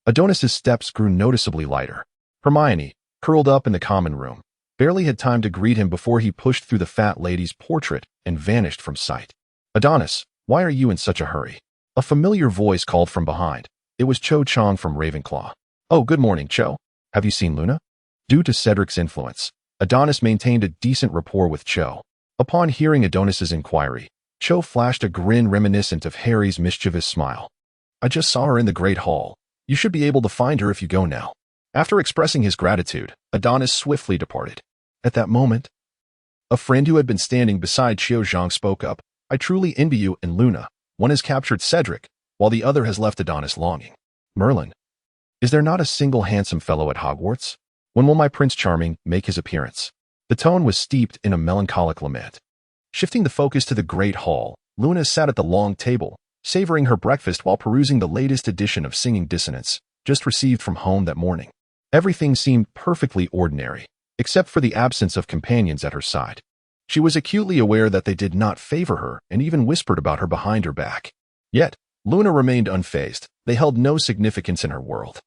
Adonis's steps grew noticeably lighter. Hermione, curled up in the common room, barely had time to greet him before he pushed through the fat lady's portrait and vanished from sight. Adonis, why are you in such a hurry? A familiar voice called from behind. It was Cho Chang from Ravenclaw. Oh, good morning, Cho. Have you seen Luna? Due to Cedric's influence, Adonis maintained a decent rapport with Cho. Upon hearing Adonis's inquiry, Cho flashed a grin reminiscent of Harry's mischievous smile. I just saw her in the Great Hall. You should be able to find her if you go now. After expressing his gratitude, Adonis swiftly departed. At that moment, a friend who had been standing beside Xiao Zhang spoke up. I truly envy you and Luna. One has captured Cedric, while the other has left Adonis longing. Merlin, is there not a single handsome fellow at Hogwarts? When will my Prince Charming make his appearance? The tone was steeped in a melancholic lament. Shifting the focus to the Great Hall, Luna sat at the long table, savoring her breakfast while perusing the latest edition of Singing Dissonance, just received from home that morning. Everything seemed perfectly ordinary, except for the absence of companions at her side. She was acutely aware that they did not favor her and even whispered about her behind her back. Yet, Luna remained unfazed. They held no significance in her world.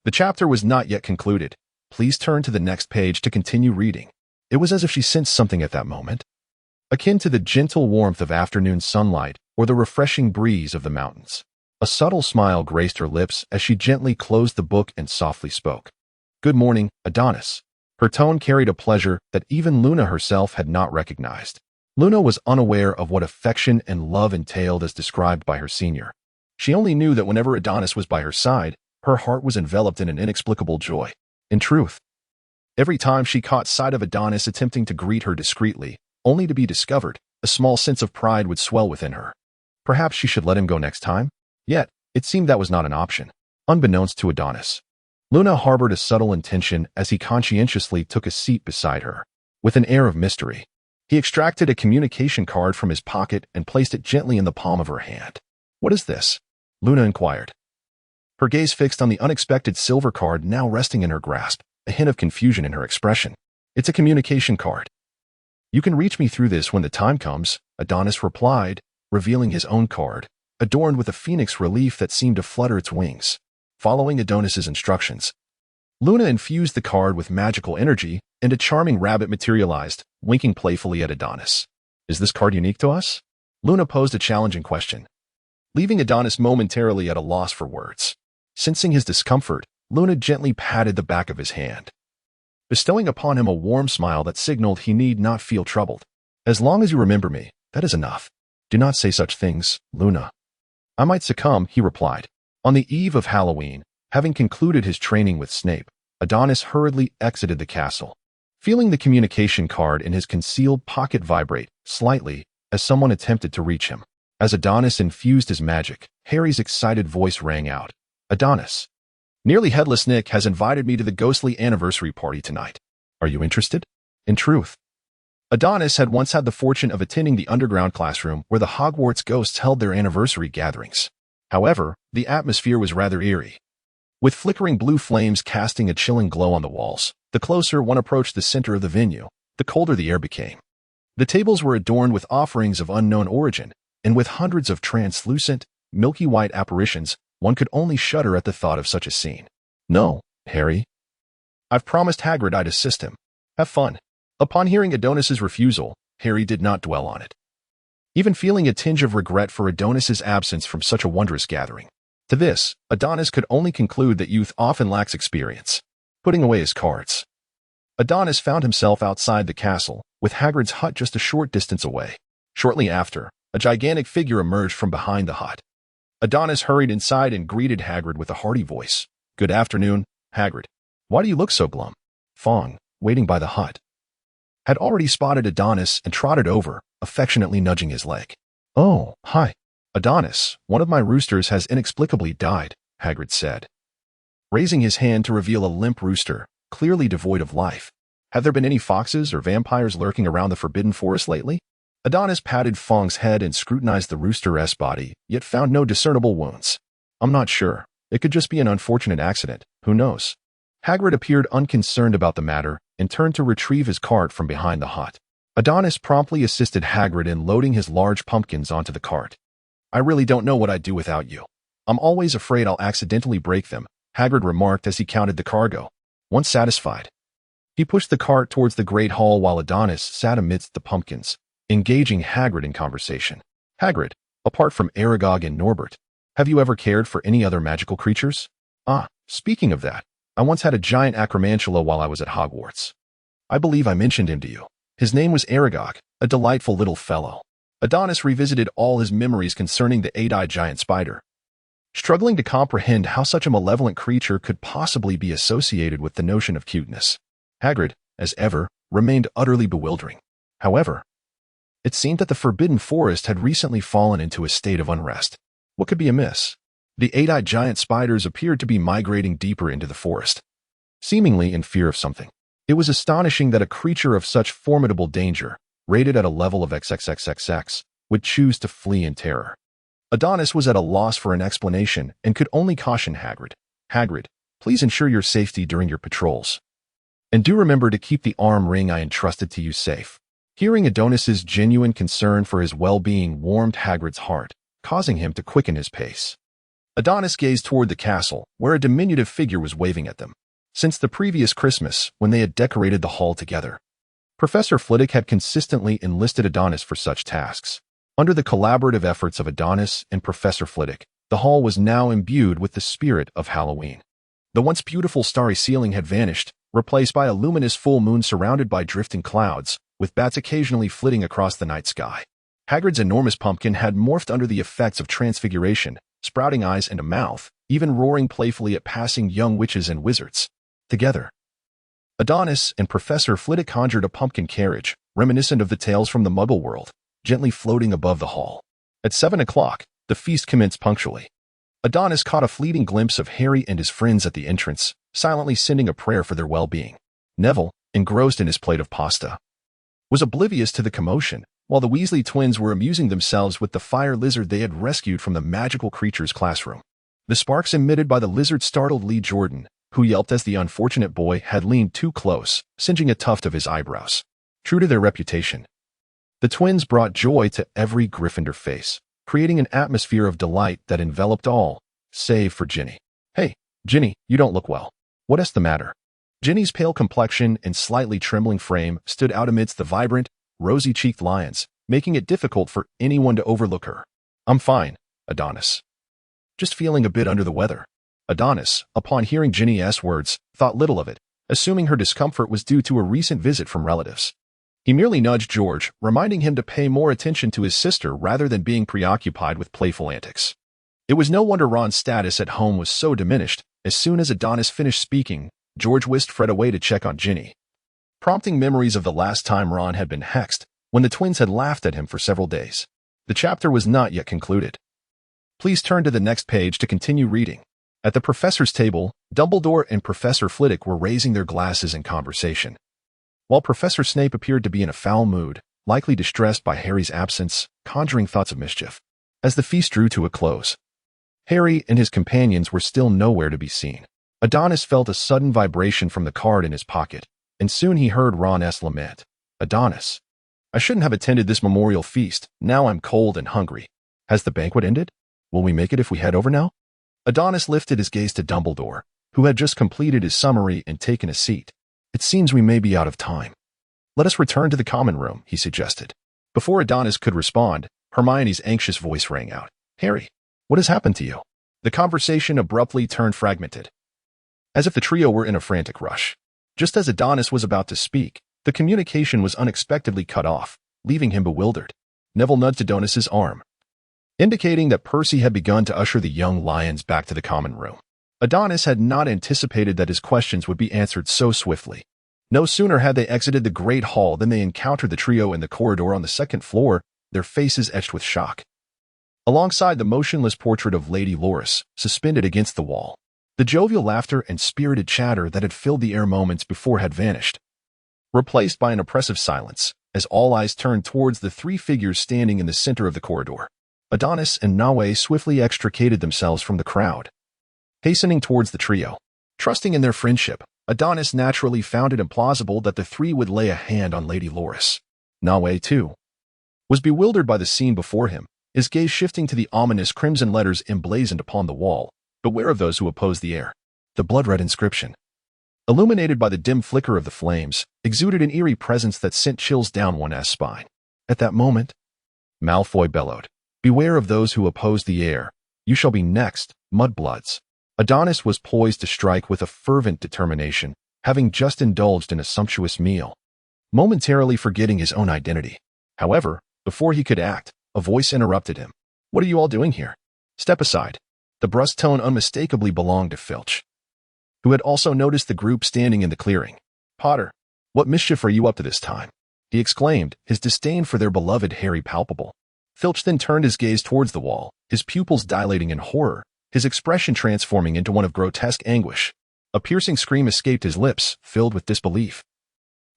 The chapter was not yet concluded. Please turn to the next page to continue reading. It was as if she sensed something at that moment, akin to the gentle warmth of afternoon sunlight or the refreshing breeze of the mountains. A subtle smile graced her lips as she gently closed the book and softly spoke. Good morning, Adonis. Her tone carried a pleasure that even Luna herself had not recognized. Luna was unaware of what affection and love entailed as described by her senior. She only knew that whenever Adonis was by her side, her heart was enveloped in an inexplicable joy. In truth, every time she caught sight of Adonis attempting to greet her discreetly, only to be discovered, a small sense of pride would swell within her. Perhaps she should let him go next time? Yet, it seemed that was not an option. Unbeknownst to Adonis, Luna harbored a subtle intention as he conscientiously took a seat beside her. With an air of mystery, he extracted a communication card from his pocket and placed it gently in the palm of her hand. What is this? Luna inquired. Her gaze fixed on the unexpected silver card now resting in her grasp, a hint of confusion in her expression. It's a communication card. You can reach me through this when the time comes, Adonis replied, revealing his own card, adorned with a phoenix relief that seemed to flutter its wings. Following Adonis's instructions, Luna infused the card with magical energy, and a charming rabbit materialized, winking playfully at Adonis. Is this card unique to us? Luna posed a challenging question, leaving Adonis momentarily at a loss for words. Sensing his discomfort, Luna gently patted the back of his hand, bestowing upon him a warm smile that signaled he need not feel troubled. As long as you remember me, that is enough. Do not say such things, Luna. I might succumb, he replied. On the eve of Halloween, having concluded his training with Snape, Adonis hurriedly exited the castle, feeling the communication card in his concealed pocket vibrate slightly as someone attempted to reach him. As Adonis infused his magic, Harry's excited voice rang out. Adonis, Nearly Headless Nick has invited me to the ghostly anniversary party tonight. Are you interested? In truth, Adonis had once had the fortune of attending the underground classroom where the Hogwarts ghosts held their anniversary gatherings. However, the atmosphere was rather eerie, with flickering blue flames casting a chilling glow on the walls. The closer one approached the center of the venue, the colder the air became. The tables were adorned with offerings of unknown origin, and with hundreds of translucent, milky white apparitions, one could only shudder at the thought of such a scene. No, Harry. I've promised Hagrid I'd assist him. Have fun. Upon hearing Adonis's refusal, Harry did not dwell on it, even feeling a tinge of regret for Adonis's absence from such a wondrous gathering. To this, Adonis could only conclude that youth often lacks experience. Putting away his cards, Adonis found himself outside the castle, with Hagrid's hut just a short distance away. Shortly after, a gigantic figure emerged from behind the hut. Adonis hurried inside and greeted Hagrid with a hearty voice. Good afternoon, Hagrid. Why do you look so glum? Fong, waiting by the hut, had already spotted Adonis and trotted over, affectionately nudging his leg. Oh, hi. Adonis, one of my roosters has inexplicably died, Hagrid said, raising his hand to reveal a limp rooster, clearly devoid of life. Have there been any foxes or vampires lurking around the Forbidden Forest lately? Adonis patted Fong's head and scrutinized the rooster's body, yet found no discernible wounds. I'm not sure. It could just be an unfortunate accident. Who knows? Hagrid appeared unconcerned about the matter and turned to retrieve his cart from behind the hut. Adonis promptly assisted Hagrid in loading his large pumpkins onto the cart. "I really don't know what I'd do without you. I'm always afraid I'll accidentally break them," Hagrid remarked as he counted the cargo. Once satisfied, he pushed the cart towards the Great Hall while Adonis sat amidst the pumpkins, engaging Hagrid in conversation. "Hagrid, apart from Aragog and Norbert, have you ever cared for any other magical creatures? Speaking of that, I once had a giant acromantula while I was at Hogwarts. I believe I mentioned him to you. His name was Aragog, a delightful little fellow." Adonis revisited all his memories concerning the eight-eyed giant spider, struggling to comprehend how such a malevolent creature could possibly be associated with the notion of cuteness. Hagrid, as ever, remained utterly bewildering. However, it seemed that the Forbidden Forest had recently fallen into a state of unrest. What could be amiss? The eight-eyed giant spiders appeared to be migrating deeper into the forest, seemingly in fear of something. It was astonishing that a creature of such formidable danger, rated at a level of XXXXX, would choose to flee in terror. Adonis was at a loss for an explanation and could only caution Hagrid. "Hagrid, please ensure your safety during your patrols. And do remember to keep the arm ring I entrusted to you safe." Hearing Adonis's genuine concern for his well-being warmed Hagrid's heart, causing him to quicken his pace. Adonis gazed toward the castle, where a diminutive figure was waving at them. Since the previous Christmas, when they had decorated the hall together, Professor Flitwick had consistently enlisted Adonis for such tasks. Under the collaborative efforts of Adonis and Professor Flitwick, the hall was now imbued with the spirit of Halloween. The once beautiful starry ceiling had vanished, replaced by a luminous full moon surrounded by drifting clouds, with bats occasionally flitting across the night sky. Hagrid's enormous pumpkin had morphed under the effects of transfiguration, sprouting eyes and a mouth, even roaring playfully at passing young witches and wizards. Together, Adonis and Professor Flitwick conjured a pumpkin carriage, reminiscent of the tales from the Muggle world, gently floating above the hall. At 7 o'clock, the feast commenced punctually. Adonis caught a fleeting glimpse of Harry and his friends at the entrance, silently sending a prayer for their well-being. Neville, engrossed in his plate of pasta, was oblivious to the commotion, while the Weasley twins were amusing themselves with the fire lizard they had rescued from the magical creature's classroom. The sparks emitted by the lizard startled Lee Jordan, who yelped as the unfortunate boy had leaned too close, singeing a tuft of his eyebrows. True to their reputation, the twins brought joy to every Gryffindor face, creating an atmosphere of delight that enveloped all, save for Ginny. "Hey, Ginny, you don't look well. What's the matter?" Ginny's pale complexion and slightly trembling frame stood out amidst the vibrant, rosy-cheeked lions, making it difficult for anyone to overlook her. "I'm fine, Adonis. Just feeling a bit under the weather." Adonis, upon hearing Ginny's words, thought little of it, assuming her discomfort was due to a recent visit from relatives. He merely nudged George, reminding him to pay more attention to his sister rather than being preoccupied with playful antics. It was no wonder Ron's status at home was so diminished. As soon as Adonis finished speaking, George whisked Fred away to check on Ginny, prompting memories of the last time Ron had been hexed, when the twins had laughed at him for several days. The chapter was not yet concluded. Please turn to the next page to continue reading. At the professor's table, Dumbledore and Professor Flitwick were raising their glasses in conversation, while Professor Snape appeared to be in a foul mood, likely distressed by Harry's absence, conjuring thoughts of mischief. As the feast drew to a close, Harry and his companions were still nowhere to be seen. Adonis felt a sudden vibration from the card in his pocket, and soon he heard Ron's lament. "Adonis, I shouldn't have attended this memorial feast. Now I'm cold and hungry. Has the banquet ended? Will we make it if we head over now?" Adonis lifted his gaze to Dumbledore, who had just completed his summary and taken a seat. "It seems we may be out of time. Let us return to the common room," he suggested. Before Adonis could respond, Hermione's anxious voice rang out. "Harry, what has happened to you?" The conversation abruptly turned fragmented, as if the trio were in a frantic rush. Just as Adonis was about to speak, the communication was unexpectedly cut off, leaving him bewildered. Neville nudged Adonis's arm, indicating that Percy had begun to usher the young lions back to the common room. Adonis had not anticipated that his questions would be answered so swiftly. No sooner had they exited the great hall than they encountered the trio in the corridor on the second floor, their faces etched with shock. Alongside the motionless portrait of Lady Loris, suspended against the wall, the jovial laughter and spirited chatter that had filled the air moments before had vanished, replaced by an oppressive silence, as all eyes turned towards the three figures standing in the center of the corridor. Adonis and Nawe swiftly extricated themselves from the crowd, hastening towards the trio. Trusting in their friendship, Adonis naturally found it implausible that the three would lay a hand on Lady Loris. Nawe, too, was bewildered by the scene before him, his gaze shifting to the ominous crimson letters emblazoned upon the wall. Beware of those who oppose the heir. The blood-red inscription, illuminated by the dim flicker of the flames, exuded an eerie presence that sent chills down one's spine. At that moment, Malfoy bellowed, "Beware of those who oppose the heir. You shall be next, mudbloods." Adonis was poised to strike with a fervent determination, having just indulged in a sumptuous meal, momentarily forgetting his own identity. However, before he could act, a voice interrupted him. "What are you all doing here? Step aside." The brusque tone unmistakably belonged to Filch, who had also noticed the group standing in the clearing. "Potter, what mischief are you up to this time?" he exclaimed, his disdain for their beloved Harry palpable. Filch then turned his gaze towards the wall, his pupils dilating in horror, his expression transforming into one of grotesque anguish. A piercing scream escaped his lips, filled with disbelief,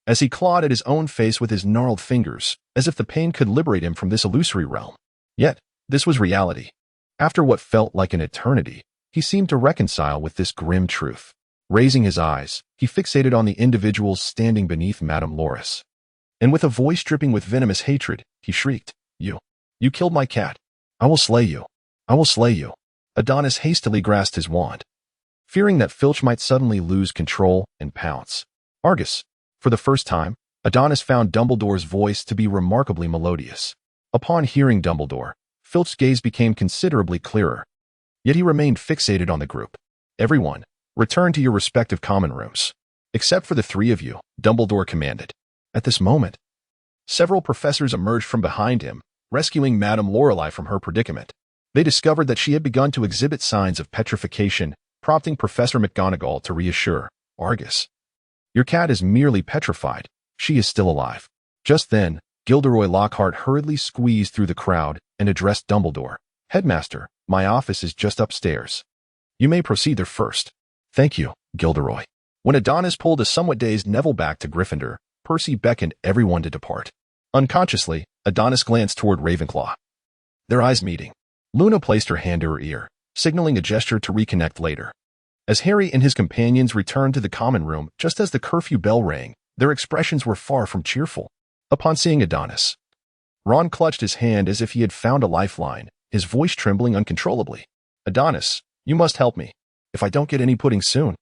as he clawed at his own face with his gnarled fingers, as if the pain could liberate him from this illusory realm. Yet, this was reality. After what felt like an eternity, he seemed to reconcile with this grim truth. Raising his eyes, he fixated on the individuals standing beneath Madame Loris. And with a voice dripping with venomous hatred, he shrieked, You killed my cat. I will slay you. I will slay you." Adonis hastily grasped his wand, fearing that Filch might suddenly lose control and pounce. Argus. For the first time, Adonis found Dumbledore's voice to be remarkably melodious. Upon hearing Dumbledore, Filch's gaze became considerably clearer. Yet he remained fixated on the group. "Everyone, return to your respective common rooms. Except for the three of you," Dumbledore commanded. At this moment, several professors emerged from behind him, rescuing Madame Lorelei from her predicament. They discovered that she had begun to exhibit signs of petrification, prompting Professor McGonagall to reassure, "Argus, your cat is merely petrified. She is still alive." Just then, Gilderoy Lockhart hurriedly squeezed through the crowd and addressed Dumbledore. "Headmaster, my office is just upstairs. You may proceed there first." "Thank you, Gilderoy." When Adonis pulled a somewhat dazed Neville back to Gryffindor, Percy beckoned everyone to depart. Unconsciously, Adonis glanced toward Ravenclaw. Their eyes meeting, Luna placed her hand to her ear, signaling a gesture to reconnect later. As Harry and his companions returned to the common room just as the curfew bell rang, their expressions were far from cheerful. Upon seeing Adonis, Ron clutched his hand as if he had found a lifeline, his voice trembling uncontrollably. "Adonis, you must help me. If I don't get any pudding soon,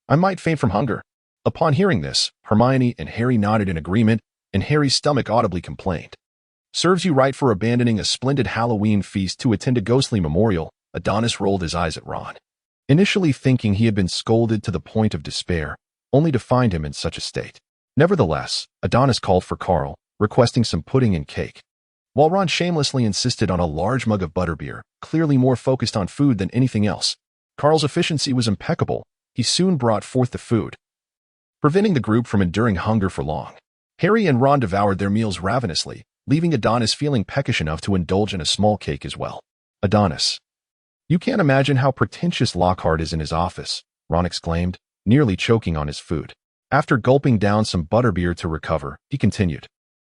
I might faint from hunger." Upon hearing this, Hermione and Harry nodded in agreement, and Harry's stomach audibly complained. "Serves you right for abandoning a splendid Halloween feast to attend a ghostly memorial." Adonis rolled his eyes at Ron, initially thinking he had been scolded to the point of despair, only to find him in such a state. Nevertheless, Adonis called for Carl, requesting some pudding and cake, while Ron shamelessly insisted on a large mug of butterbeer, clearly more focused on food than anything else. Carl's efficiency was impeccable. He soon brought forth the food, preventing the group from enduring hunger for long. Harry and Ron devoured their meals ravenously, leaving Adonis feeling peckish enough to indulge in a small cake as well. "Adonis, you can't imagine how pretentious Lockhart is in his office," Ron exclaimed, nearly choking on his food. After gulping down some butterbeer to recover, he continued.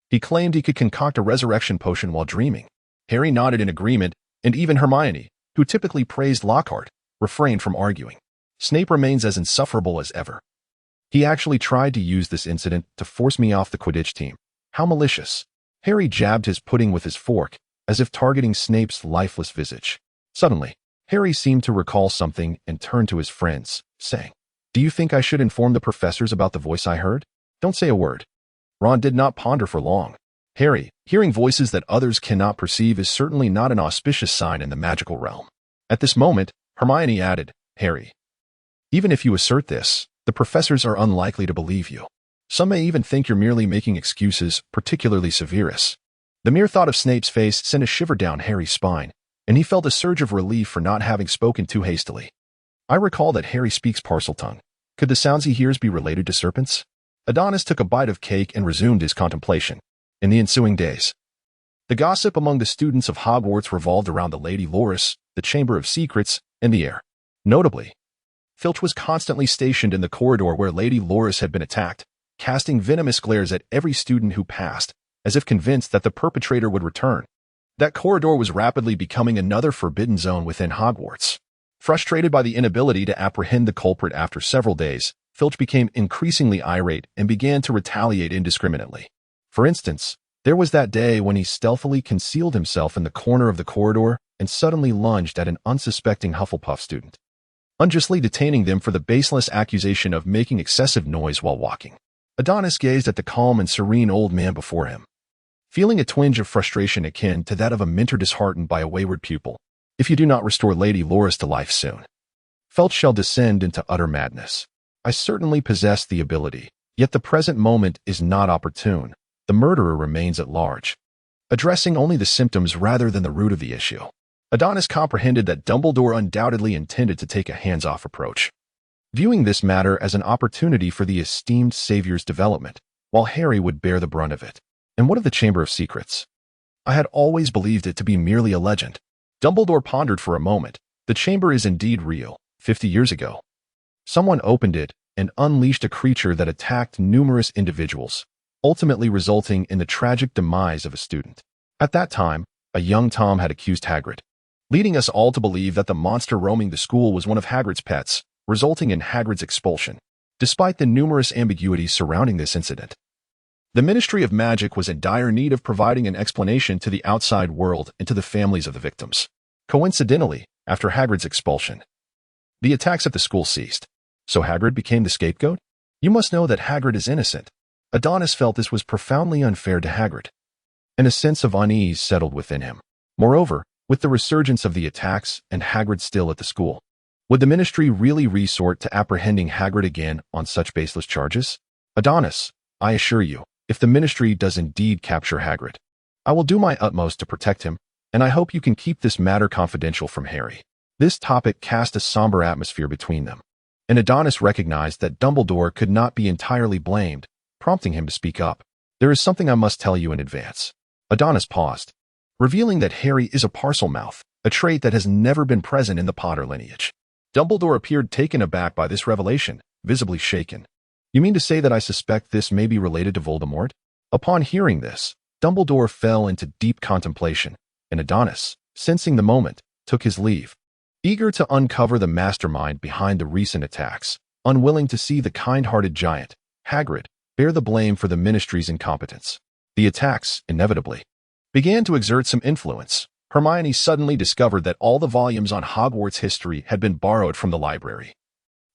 He claimed he could concoct a resurrection potion while dreaming. Harry nodded in agreement, and even Hermione, who typically praised Lockhart, refrained from arguing. "Snape remains as insufferable as ever. He actually tried to use this incident to force me off the Quidditch team. How malicious." Harry jabbed his pudding with his fork, as if targeting Snape's lifeless visage. Suddenly, Harry seemed to recall something and turned to his friends, saying, "Do you think I should inform the professors about the voice I heard?" "Don't say a word." Ron did not ponder for long. Harry, hearing voices that others cannot perceive is certainly not an auspicious sign in the magical realm. At this moment, Hermione added, "Harry, even if you assert this, the professors are unlikely to believe you. Some may even think you're merely making excuses, particularly Severus." The mere thought of Snape's face sent a shiver down Harry's spine, and he felt a surge of relief for not having spoken too hastily. I recall that Harry speaks Parseltongue. Could the sounds he hears be related to serpents? Adonis took a bite of cake and resumed his contemplation. In the ensuing days, the gossip among the students of Hogwarts revolved around the Lady Loris, the Chamber of Secrets, and the heir. Notably, Filch was constantly stationed in the corridor where Lady Loris had been attacked, casting venomous glares at every student who passed, as if convinced that the perpetrator would return. That corridor was rapidly becoming another forbidden zone within Hogwarts. Frustrated by the inability to apprehend the culprit after several days, Filch became increasingly irate and began to retaliate indiscriminately. For instance, there was that day when he stealthily concealed himself in the corner of the corridor and suddenly lunged at an unsuspecting Hufflepuff student, unjustly detaining them for the baseless accusation of making excessive noise while walking. Adonis gazed at the calm and serene old man before him, feeling a twinge of frustration akin to that of a mentor disheartened by a wayward pupil. If you do not restore Lady Loris to life soon, Filch shall descend into utter madness. I certainly possess the ability, yet the present moment is not opportune. The murderer remains at large, addressing only the symptoms rather than the root of the issue. Adonis comprehended that Dumbledore undoubtedly intended to take a hands-off approach, viewing this matter as an opportunity for the esteemed savior's development, while Harry would bear the brunt of it. And what of the Chamber of Secrets? I had always believed it to be merely a legend. Dumbledore pondered for a moment. The chamber is indeed real. 50 years ago, someone opened it and unleashed a creature that attacked numerous individuals, ultimately resulting in the tragic demise of a student. At that time, a young Tom had accused Hagrid, leading us all to believe that the monster roaming the school was one of Hagrid's pets, resulting in Hagrid's expulsion. Despite the numerous ambiguities surrounding this incident, the Ministry of Magic was in dire need of providing an explanation to the outside world and to the families of the victims. Coincidentally, after Hagrid's expulsion, the attacks at the school ceased. So Hagrid became the scapegoat? You must know that Hagrid is innocent. Adonis felt this was profoundly unfair to Hagrid, and a sense of unease settled within him. Moreover, with the resurgence of the attacks and Hagrid still at the school, would the Ministry really resort to apprehending Hagrid again on such baseless charges? Adonis, I assure you, if the Ministry does indeed capture Hagrid, I will do my utmost to protect him, and I hope you can keep this matter confidential from Harry. This topic cast a somber atmosphere between them, and Adonis recognized that Dumbledore could not be entirely blamed, prompting him to speak up. There is something I must tell you in advance. Adonis paused, revealing that Harry is a Parselmouth, a trait that has never been present in the Potter lineage. Dumbledore appeared taken aback by this revelation, visibly shaken. You mean to say that I suspect this may be related to Voldemort? Upon hearing this, Dumbledore fell into deep contemplation, and Adonis, sensing the moment, took his leave, eager to uncover the mastermind behind the recent attacks, unwilling to see the kind-hearted giant, Hagrid, bear the blame for the Ministry's incompetence. The attacks, inevitably, began to exert some influence. Hermione suddenly discovered that all the volumes on Hogwarts history had been borrowed from the library,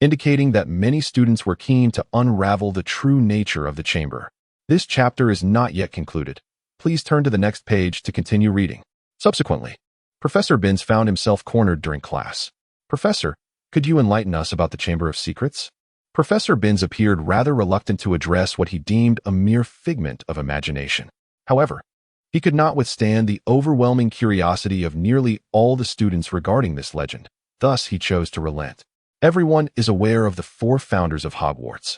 indicating that many students were keen to unravel the true nature of the chamber. This chapter is not yet concluded. Please turn to the next page to continue reading. Subsequently, Professor Binns found himself cornered during class. Professor, could you enlighten us about the Chamber of Secrets? Professor Binns appeared rather reluctant to address what he deemed a mere figment of imagination. However, he could not withstand the overwhelming curiosity of nearly all the students regarding this legend. Thus, he chose to relent. Everyone is aware of the 4 founders of Hogwarts,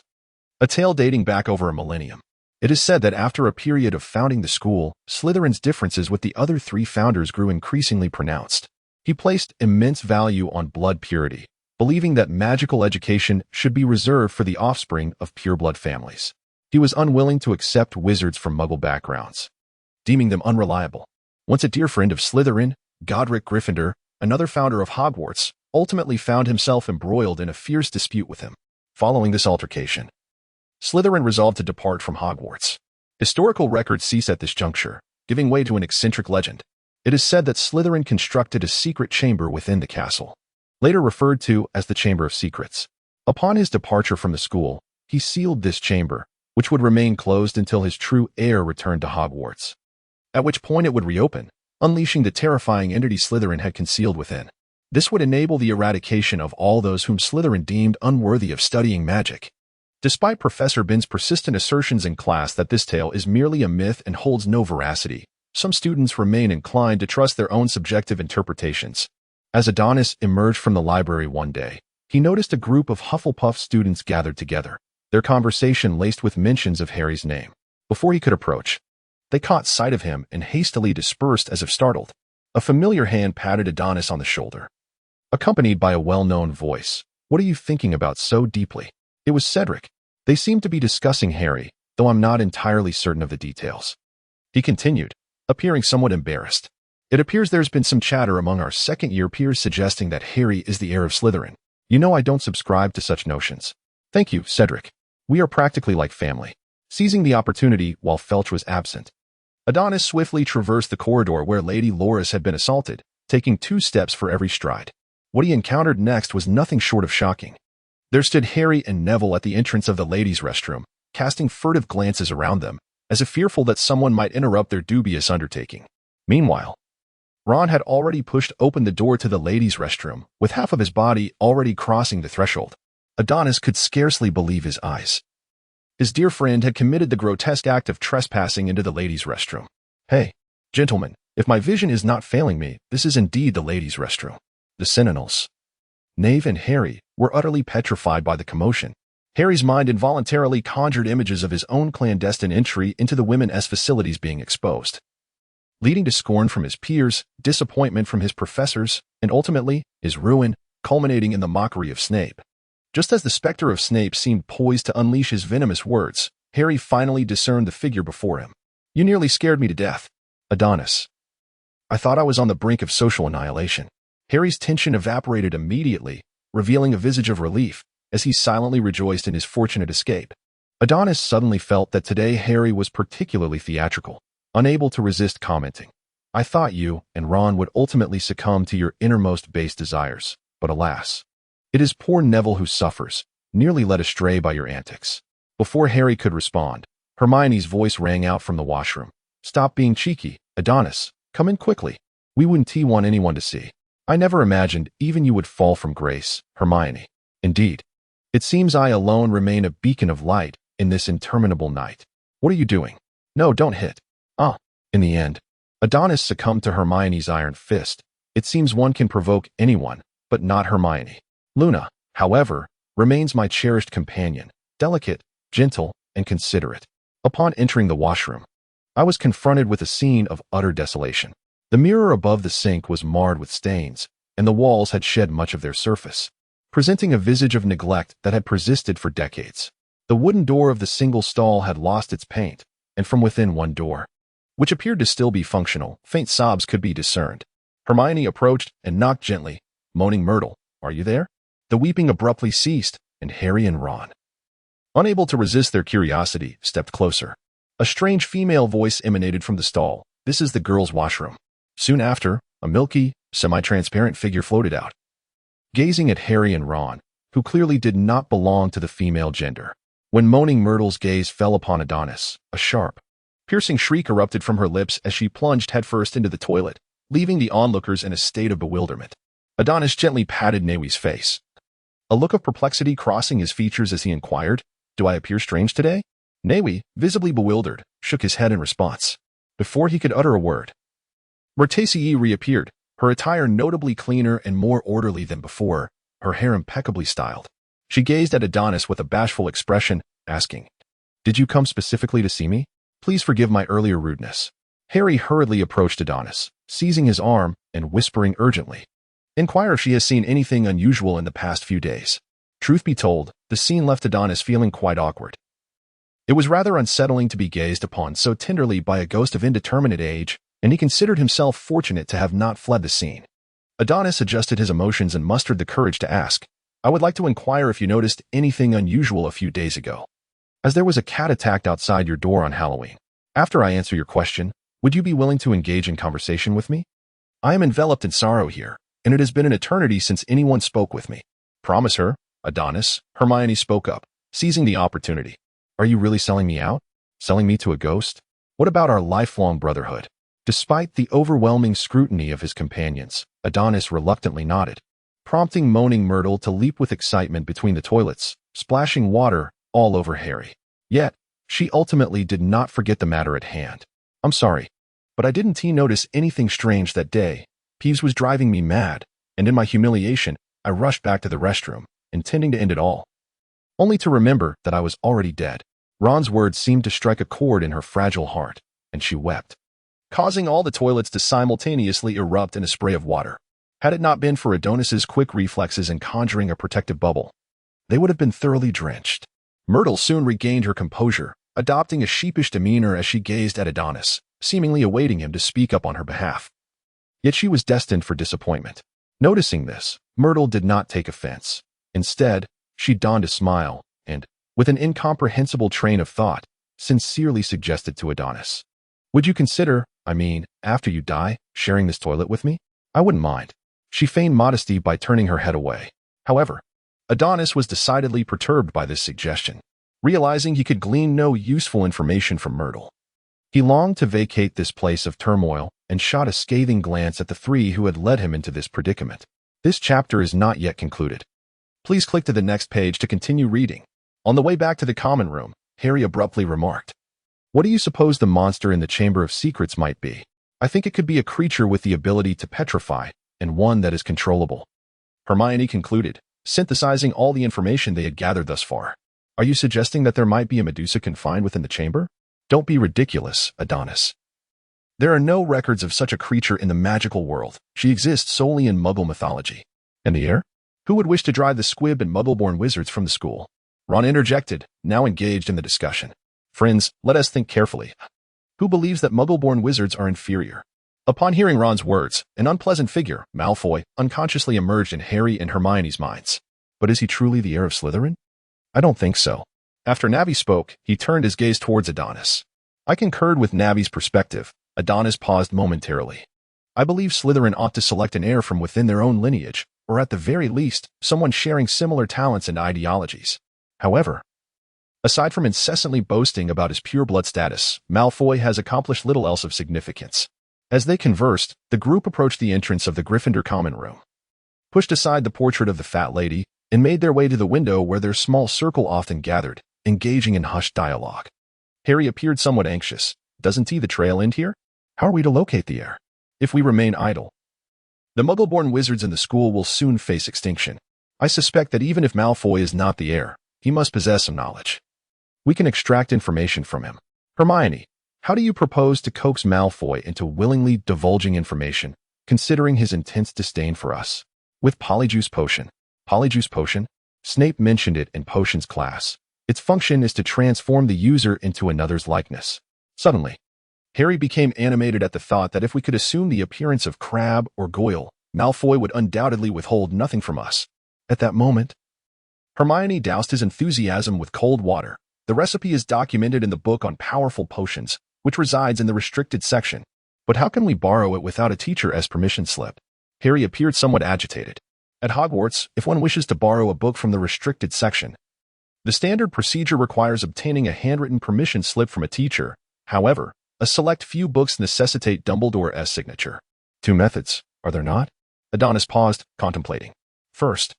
a tale dating back over a millennium. It is said that after a period of founding the school, Slytherin's differences with the other 3 founders grew increasingly pronounced. He placed immense value on blood purity, believing that magical education should be reserved for the offspring of pureblood families. He was unwilling to accept wizards from Muggle backgrounds, deeming them unreliable. Once a dear friend of Slytherin, Godric Gryffindor, another founder of Hogwarts, ultimately found himself embroiled in a fierce dispute with him. Following this altercation, Slytherin resolved to depart from Hogwarts. Historical records cease at this juncture, giving way to an eccentric legend. It is said that Slytherin constructed a secret chamber within the castle, later referred to as the Chamber of Secrets. Upon his departure from the school, he sealed this chamber, which would remain closed until his true heir returned to Hogwarts, at which point it would reopen, unleashing the terrifying entity Slytherin had concealed within. This would enable the eradication of all those whom Slytherin deemed unworthy of studying magic. Despite Professor Binns' persistent assertions in class that this tale is merely a myth and holds no veracity, some students remain inclined to trust their own subjective interpretations. As Adonis emerged from the library one day, he noticed a group of Hufflepuff students gathered together, their conversation laced with mentions of Harry's name. Before he could approach, they caught sight of him and hastily dispersed as if startled. A familiar hand patted Adonis on the shoulder, accompanied by a well-known voice. "What are you thinking about so deeply?" It was Cedric. They seemed to be discussing Harry, though I'm not entirely certain of the details. He continued, appearing somewhat embarrassed. It appears there's been some chatter among our second-year peers suggesting that Harry is the heir of Slytherin. You know I don't subscribe to such notions. Thank you, Cedric. We are practically like family. Seizing the opportunity while Felch was absent, Adonis swiftly traversed the corridor where Lady Loris had been assaulted, taking 2 steps for every stride. What he encountered next was nothing short of shocking. There stood Harry and Neville at the entrance of the ladies' restroom, casting furtive glances around them, as if fearful that someone might interrupt their dubious undertaking. Meanwhile, Ron had already pushed open the door to the ladies' restroom, with half of his body already crossing the threshold. Adonis could scarcely believe his eyes. His dear friend had committed the grotesque act of trespassing into the ladies' restroom. Hey, gentlemen, if my vision is not failing me, this is indeed the ladies' restroom. The Sentinels. Knave and Harry were utterly petrified by the commotion. Harry's mind involuntarily conjured images of his own clandestine entry into the women's facilities being exposed, leading to scorn from his peers, disappointment from his professors, and ultimately, his ruin, culminating in the mockery of Snape. Just as the specter of Snape seemed poised to unleash his venomous words, Harry finally discerned the figure before him. You nearly scared me to death, Adonis. I thought I was on the brink of social annihilation. Harry's tension evaporated immediately, revealing a visage of relief, as he silently rejoiced in his fortunate escape. Adonis suddenly felt that today Harry was particularly theatrical, unable to resist commenting. I thought you and Ron would ultimately succumb to your innermost base desires, but alas. It is poor Neville who suffers, nearly led astray by your antics. Before Harry could respond, Hermione's voice rang out from the washroom. Stop being cheeky, Adonis. Come in quickly. We wouldn't want anyone to see. I never imagined even you would fall from grace, Hermione. Indeed. It seems I alone remain a beacon of light in this interminable night. What are you doing? No, don't hit. In the end, Adonis succumbed to Hermione's iron fist. It seems one can provoke anyone, but not Hermione. Luna, however, remains my cherished companion, delicate, gentle, and considerate. Upon entering the washroom, I was confronted with a scene of utter desolation. The mirror above the sink was marred with stains, and the walls had shed much of their surface, presenting a visage of neglect that had persisted for decades. The wooden door of the single stall had lost its paint, and from within one door, which appeared to still be functional, faint sobs could be discerned. Hermione approached and knocked gently, moaning, Myrtle, are you there? The weeping abruptly ceased, and Harry and Ron, unable to resist their curiosity, stepped closer. A strange female voice emanated from the stall. This is the girls' washroom. Soon after, a milky, semi-transparent figure floated out, gazing at Harry and Ron, who clearly did not belong to the female gender. When moaning Myrtle's gaze fell upon Adonis, a sharp, piercing shriek erupted from her lips as she plunged headfirst into the toilet, leaving the onlookers in a state of bewilderment. Adonis gently patted Newi's face, a look of perplexity crossing his features as he inquired, Do I appear strange today? Newi, visibly bewildered, shook his head in response. Before he could utter a word, Mertesi reappeared, her attire notably cleaner and more orderly than before, her hair impeccably styled. She gazed at Adonis with a bashful expression, asking, Did you come specifically to see me? Please forgive my earlier rudeness. Harry hurriedly approached Adonis, seizing his arm and whispering urgently, Inquire if she has seen anything unusual in the past few days. Truth be told, the scene left Adonis feeling quite awkward. It was rather unsettling to be gazed upon so tenderly by a ghost of indeterminate age, and he considered himself fortunate to have not fled the scene. Adonis adjusted his emotions and mustered the courage to ask, I would like to inquire if you noticed anything unusual a few days ago, as there was a cat attacked outside your door on Halloween. After I answer your question, would you be willing to engage in conversation with me? I am enveloped in sorrow here, and it has been an eternity since anyone spoke with me. Promise her, Adonis, Hermione spoke up, seizing the opportunity. Are you really selling me out? Selling me to a ghost? What about our lifelong brotherhood? Despite the overwhelming scrutiny of his companions, Adonis reluctantly nodded, prompting moaning Myrtle to leap with excitement between the toilets, splashing water all over Harry. Yet, she ultimately did not forget the matter at hand. I'm sorry, but I didn't notice anything strange that day. Peeves was driving me mad, and in my humiliation, I rushed back to the restroom, intending to end it all, only to remember that I was already dead. Ron's words seemed to strike a chord in her fragile heart, and she wept, causing all the toilets to simultaneously erupt in a spray of water. Had it not been for Adonis's quick reflexes in conjuring a protective bubble, they would have been thoroughly drenched. Myrtle soon regained her composure, adopting a sheepish demeanor as she gazed at Adonis, seemingly awaiting him to speak up on her behalf. Yet she was destined for disappointment. Noticing this, Myrtle did not take offense. Instead, she donned a smile and, with an incomprehensible train of thought, sincerely suggested to Adonis, "Would you consider, after you die, sharing this toilet with me? I wouldn't mind." She feigned modesty by turning her head away. However, Adonis was decidedly perturbed by this suggestion, realizing he could glean no useful information from Myrtle. He longed to vacate this place of turmoil and shot a scathing glance at the three who had led him into this predicament. This chapter is not yet concluded. Please click to the next page to continue reading. On the way back to the common room, Harry abruptly remarked, "What do you suppose the monster in the Chamber of Secrets might be? I think it could be a creature with the ability to petrify, and one that is controllable." Hermione concluded, synthesizing all the information they had gathered thus far. "Are you suggesting that there might be a Medusa confined within the chamber?" "Don't be ridiculous, Adonis. There are no records of such a creature in the magical world. She exists solely in Muggle mythology." "And the heir? Who would wish to drive the squib and Muggle-born wizards from the school?" Ron interjected, now engaged in the discussion. "Friends, let us think carefully. Who believes that Muggle-born wizards are inferior?" Upon hearing Ron's words, an unpleasant figure, Malfoy, unconsciously emerged in Harry and Hermione's minds. But is he truly the heir of Slytherin? I don't think so. After Navi spoke, he turned his gaze towards Adonis. I concurred with Navi's perspective. Adonis paused momentarily. "I believe Slytherin ought to select an heir from within their own lineage, or at the very least, someone sharing similar talents and ideologies. However, aside from incessantly boasting about his pure-blood status, Malfoy has accomplished little else of significance." As they conversed, the group approached the entrance of the Gryffindor common room, pushed aside the portrait of the fat lady, and made their way to the window where their small circle often gathered, engaging in hushed dialogue. Harry appeared somewhat anxious. "Doesn't the trail end here? How are we to locate the heir? If we remain idle, the Muggle-born wizards in the school will soon face extinction. I suspect that even if Malfoy is not the heir, he must possess some knowledge. We can extract information from him. Hermione, how do you propose to coax Malfoy into willingly divulging information, considering his intense disdain for us?" "With Polyjuice Potion." Polyjuice Potion? Snape mentioned it in Potions class. Its function is to transform the user into another's likeness. Suddenly, Harry became animated at the thought that if we could assume the appearance of Crabbe or Goyle, Malfoy would undoubtedly withhold nothing from us. At that moment, Hermione doused his enthusiasm with cold water. The recipe is documented in the book on powerful potions, which resides in the restricted section. But how can we borrow it without a teacher's permission slip? Harry appeared somewhat agitated. At Hogwarts, if one wishes to borrow a book from the restricted section, the standard procedure requires obtaining a handwritten permission slip from a teacher. However, a select few books necessitate Dumbledore's signature. Two methods, are there not? Adonis paused, contemplating. First,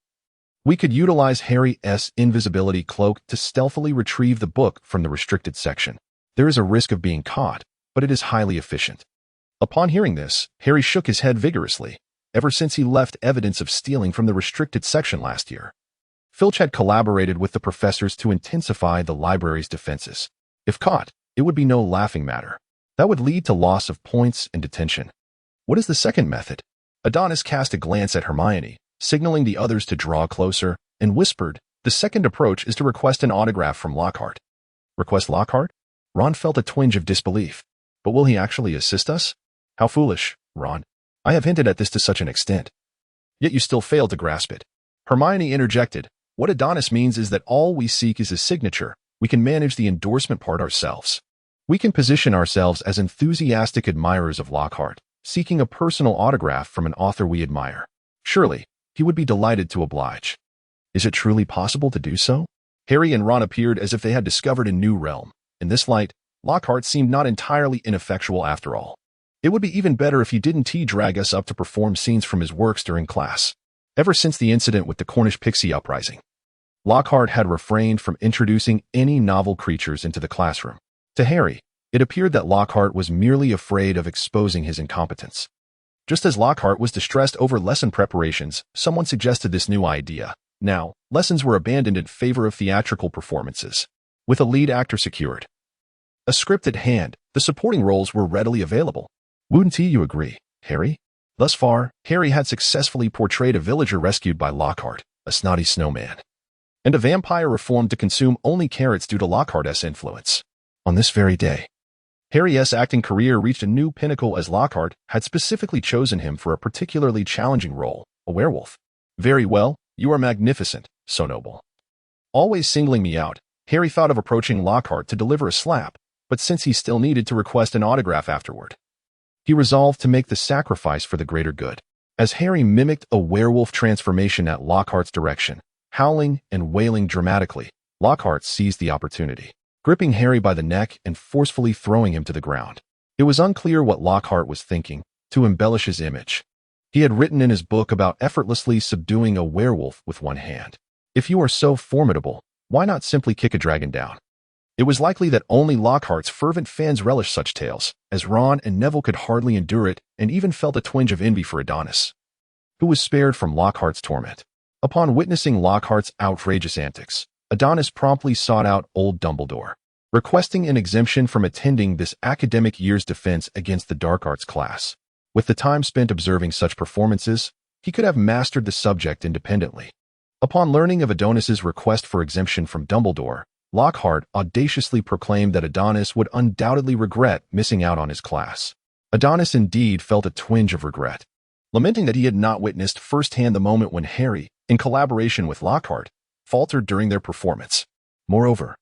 we could utilize Harry's invisibility cloak to stealthily retrieve the book from the restricted section. There is a risk of being caught, but it is highly efficient. Upon hearing this, Harry shook his head vigorously. Ever since he left evidence of stealing from the restricted section last year, Filch had collaborated with the professors to intensify the library's defenses. If caught, it would be no laughing matter. That would lead to loss of points and detention. What is the second method? Adonis cast a glance at Hermione, signaling the others to draw closer, and whispered, "The second approach is to request an autograph from Lockhart." Request Lockhart? Ron felt a twinge of disbelief. But will he actually assist us? How foolish, Ron. I have hinted at this to such an extent. Yet you still fail to grasp it. Hermione interjected. What Adonis means is that all we seek is his signature. We can manage the endorsement part ourselves. We can position ourselves as enthusiastic admirers of Lockhart, seeking a personal autograph from an author we admire. Surely, he would be delighted to oblige. Is it truly possible to do so? Harry and Ron appeared as if they had discovered a new realm. In this light, Lockhart seemed not entirely ineffectual after all. It would be even better if he didn't drag us up to perform scenes from his works during class. Ever since the incident with the Cornish pixie uprising, Lockhart had refrained from introducing any novel creatures into the classroom. To Harry, it appeared that Lockhart was merely afraid of exposing his incompetence. Just as Lockhart was distressed over lesson preparations, someone suggested this new idea. Now, lessons were abandoned in favor of theatrical performances, with a lead actor secured. A script at hand, the supporting roles were readily available. Wouldn't you agree, Harry? Thus far, Harry had successfully portrayed a villager rescued by Lockhart, a snotty snowman, and a vampire reformed to consume only carrots due to Lockhart's influence. On this very day, Harry's acting career reached a new pinnacle as Lockhart had specifically chosen him for a particularly challenging role, a werewolf. Very well, you are magnificent, so noble. Always singling me out, Harry thought of approaching Lockhart to deliver a slap, but since he still needed to request an autograph afterward, he resolved to make the sacrifice for the greater good. As Harry mimicked a werewolf transformation at Lockhart's direction, howling and wailing dramatically, Lockhart seized the opportunity, gripping Harry by the neck and forcefully throwing him to the ground. It was unclear what Lockhart was thinking to embellish his image. He had written in his book about effortlessly subduing a werewolf with one hand. If you are so formidable, why not simply kick a dragon down? It was likely that only Lockhart's fervent fans relished such tales, as Ron and Neville could hardly endure it and even felt a twinge of envy for Adonis, who was spared from Lockhart's torment. Upon witnessing Lockhart's outrageous antics, Adonis promptly sought out old Dumbledore, requesting an exemption from attending this academic year's defense against the dark arts class. With the time spent observing such performances, he could have mastered the subject independently. Upon learning of Adonis's request for exemption from Dumbledore, Lockhart audaciously proclaimed that Adonis would undoubtedly regret missing out on his class. Adonis indeed felt a twinge of regret, lamenting that he had not witnessed firsthand the moment when Harry, in collaboration with Lockhart, faltered during their performance. Moreover,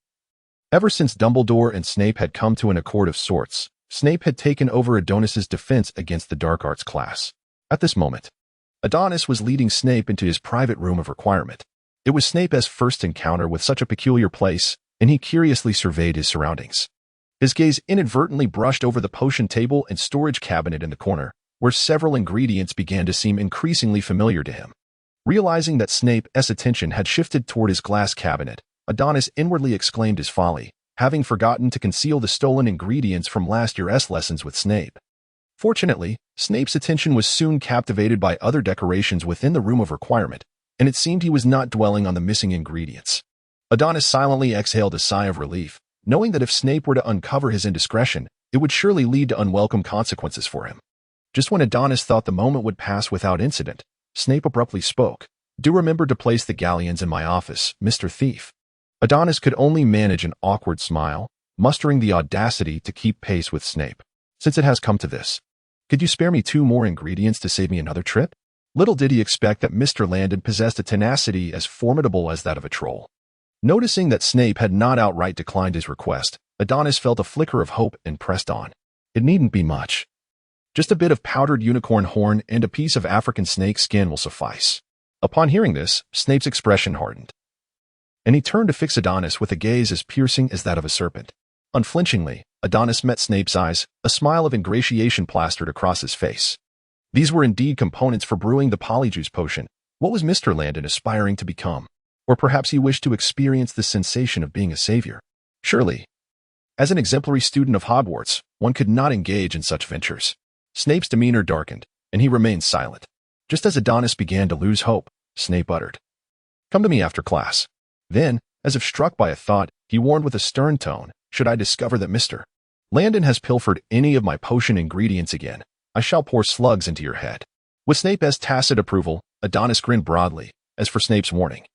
ever since Dumbledore and Snape had come to an accord of sorts, Snape had taken over Adonis's defense against the dark arts class. At this moment, Adonis was leading Snape into his private room of requirement. It was Snape's first encounter with such a peculiar place, and he curiously surveyed his surroundings. His gaze inadvertently brushed over the potion table and storage cabinet in the corner, where several ingredients began to seem increasingly familiar to him. Realizing that Snape's attention had shifted toward his glass cabinet, Adonis inwardly exclaimed his folly, having forgotten to conceal the stolen ingredients from last year's lessons with Snape. Fortunately, Snape's attention was soon captivated by other decorations within the room of requirement, and it seemed he was not dwelling on the missing ingredients. Adonis silently exhaled a sigh of relief, knowing that if Snape were to uncover his indiscretion, it would surely lead to unwelcome consequences for him. Just when Adonis thought the moment would pass without incident, Snape abruptly spoke. "Do remember to place the galleons in my office, Mr. Thief." Adonis could only manage an awkward smile, mustering the audacity to keep pace with Snape. "Since it has come to this, could you spare me 2 more ingredients to save me another trip?" Little did he expect that Mr. Landon possessed a tenacity as formidable as that of a troll. Noticing that Snape had not outright declined his request, Adonis felt a flicker of hope and pressed on. "It needn't be much. Just a bit of powdered unicorn horn and a piece of African snake skin will suffice." Upon hearing this, Snape's expression hardened, and he turned to fix Adonis with a gaze as piercing as that of a serpent. Unflinchingly, Adonis met Snape's eyes, a smile of ingratiation plastered across his face. These were indeed components for brewing the polyjuice potion. What was Mr. Landon aspiring to become? Or perhaps he wished to experience the sensation of being a savior. Surely, as an exemplary student of Hogwarts, one could not engage in such ventures. Snape's demeanor darkened, and he remained silent. Just as Adonis began to lose hope, Snape uttered, "Come to me after class." Then, as if struck by a thought, he warned with a stern tone, "Should I discover that Mr. Landon has pilfered any of my potion ingredients again, I shall pour slugs into your head." With Snape's tacit approval, Adonis grinned broadly. As for Snape's warning,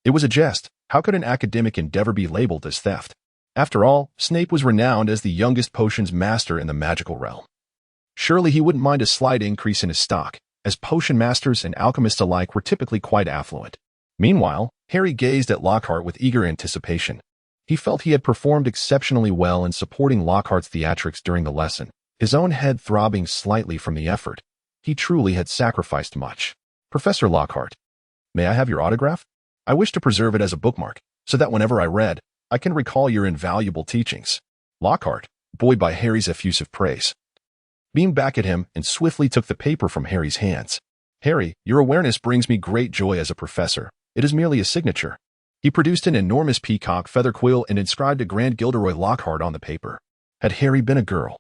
it was a jest. How could an academic endeavor be labeled as theft? After all, Snape was renowned as the youngest potions master in the magical realm. Surely he wouldn't mind a slight increase in his stock, as potion masters and alchemists alike were typically quite affluent. Meanwhile, Harry gazed at Lockhart with eager anticipation. He felt he had performed exceptionally well in supporting Lockhart's theatrics during the lesson, his own head throbbing slightly from the effort. He truly had sacrificed much. "Professor Lockhart, may I have your autograph? I wish to preserve it as a bookmark, so that whenever I read, I can recall your invaluable teachings." Lockhart, buoyed by Harry's effusive praise, beamed back at him and swiftly took the paper from Harry's hands. "Harry, your awareness brings me great joy as a professor. It is merely a signature." He produced an enormous peacock feather quill and inscribed a Grand Gilderoy Lockhart on the paper. Had Harry been a girl,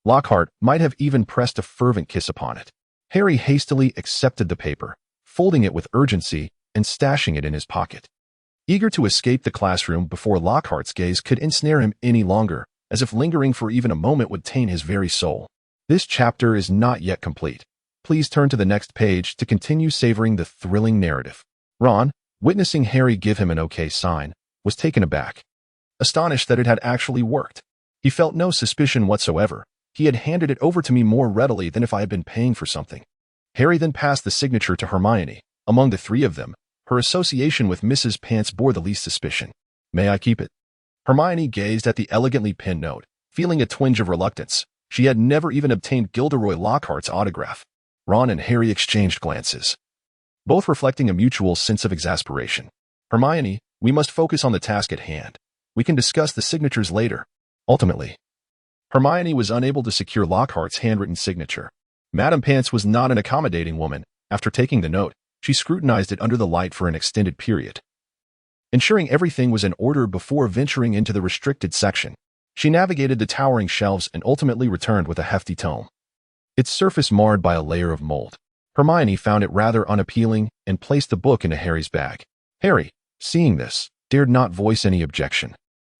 Lockhart might have even pressed a fervent kiss upon it. Harry hastily accepted the paper, folding it with urgency and stashing it in his pocket. Eager to escape the classroom before Lockhart's gaze could ensnare him any longer, as if lingering for even a moment would taint his very soul. This chapter is not yet complete. Please turn to the next page to continue savoring the thrilling narrative. Ron, witnessing Harry give him an okay sign, was taken aback, astonished that it had actually worked. He felt no suspicion whatsoever. He had handed it over to me more readily than if I had been paying for something. Harry then passed the signature to Hermione. Among the three of them, her association with Mrs. Pants bore the least suspicion. May I keep it? Hermione gazed at the elegantly pinned note, feeling a twinge of reluctance. She had never even obtained Gilderoy Lockhart's autograph. Ron and Harry exchanged glances, both reflecting a mutual sense of exasperation. Hermione, we must focus on the task at hand. We can discuss the signatures later. Ultimately, Hermione was unable to secure Lockhart's handwritten signature. Madame Pants was not an accommodating woman. After taking the note, she scrutinized it under the light for an extended period, ensuring everything was in order before venturing into the restricted section. She navigated the towering shelves and ultimately returned with a hefty tome, its surface marred by a layer of mold. Hermione found it rather unappealing and placed the book into Harry's bag. Harry, seeing this, dared not voice any objection.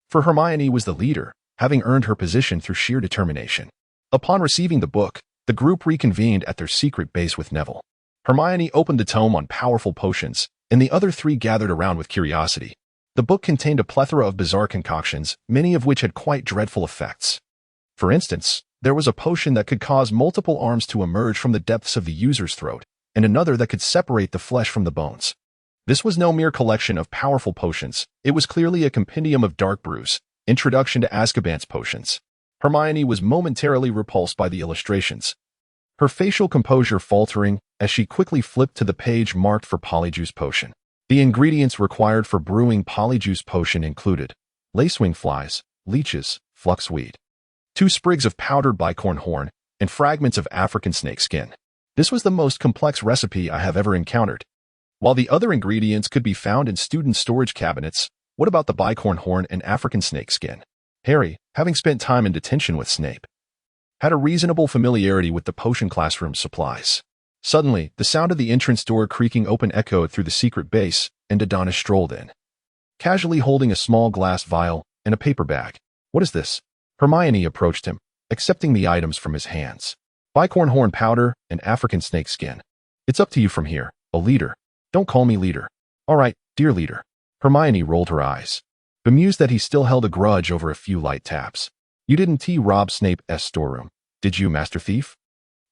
For Hermione was the leader, having earned her position through sheer determination. Upon receiving the book, the group reconvened at their secret base with Neville. Hermione opened the tome on powerful potions, and the other three gathered around with curiosity. The book contained a plethora of bizarre concoctions, many of which had quite dreadful effects. For instance, there was a potion that could cause multiple arms to emerge from the depths of the user's throat, and another that could separate the flesh from the bones. This was no mere collection of powerful potions. It was clearly a compendium of dark brews, introduction to Azkaban's potions. Hermione was momentarily repulsed by the illustrations, her facial composure faltering as she quickly flipped to the page marked for Polyjuice Potion. The ingredients required for brewing Polyjuice Potion included lacewing flies, leeches, fluxweed, 2 sprigs of powdered bicorn horn, and fragments of African snake skin. This was the most complex recipe I have ever encountered. While the other ingredients could be found in student storage cabinets, what about the bicorn horn and African snake skin? Harry, having spent time in detention with Snape, had a reasonable familiarity with the potion classroom supplies. Suddenly, the sound of the entrance door creaking open echoed through the secret base, and Adonis strolled in, casually holding a small glass vial and a paper bag. What is this? Hermione approached him, accepting the items from his hands. Bicorn horn powder and African snake skin. It's up to you from here, a leader. Don't call me leader. All right, dear leader. Hermione rolled her eyes, bemused that he still held a grudge over a few light taps. You didn't rob Snape's storeroom, did you, Master Thief?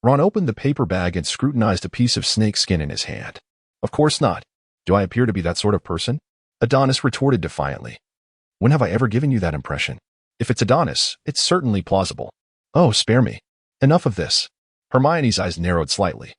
Ron opened the paper bag and scrutinized a piece of snake skin in his hand. Of course not. Do I appear to be that sort of person? Adonis retorted defiantly. When have I ever given you that impression? If it's Adonis, it's certainly plausible. Oh, spare me. Enough of this. Hermione's eyes narrowed slightly.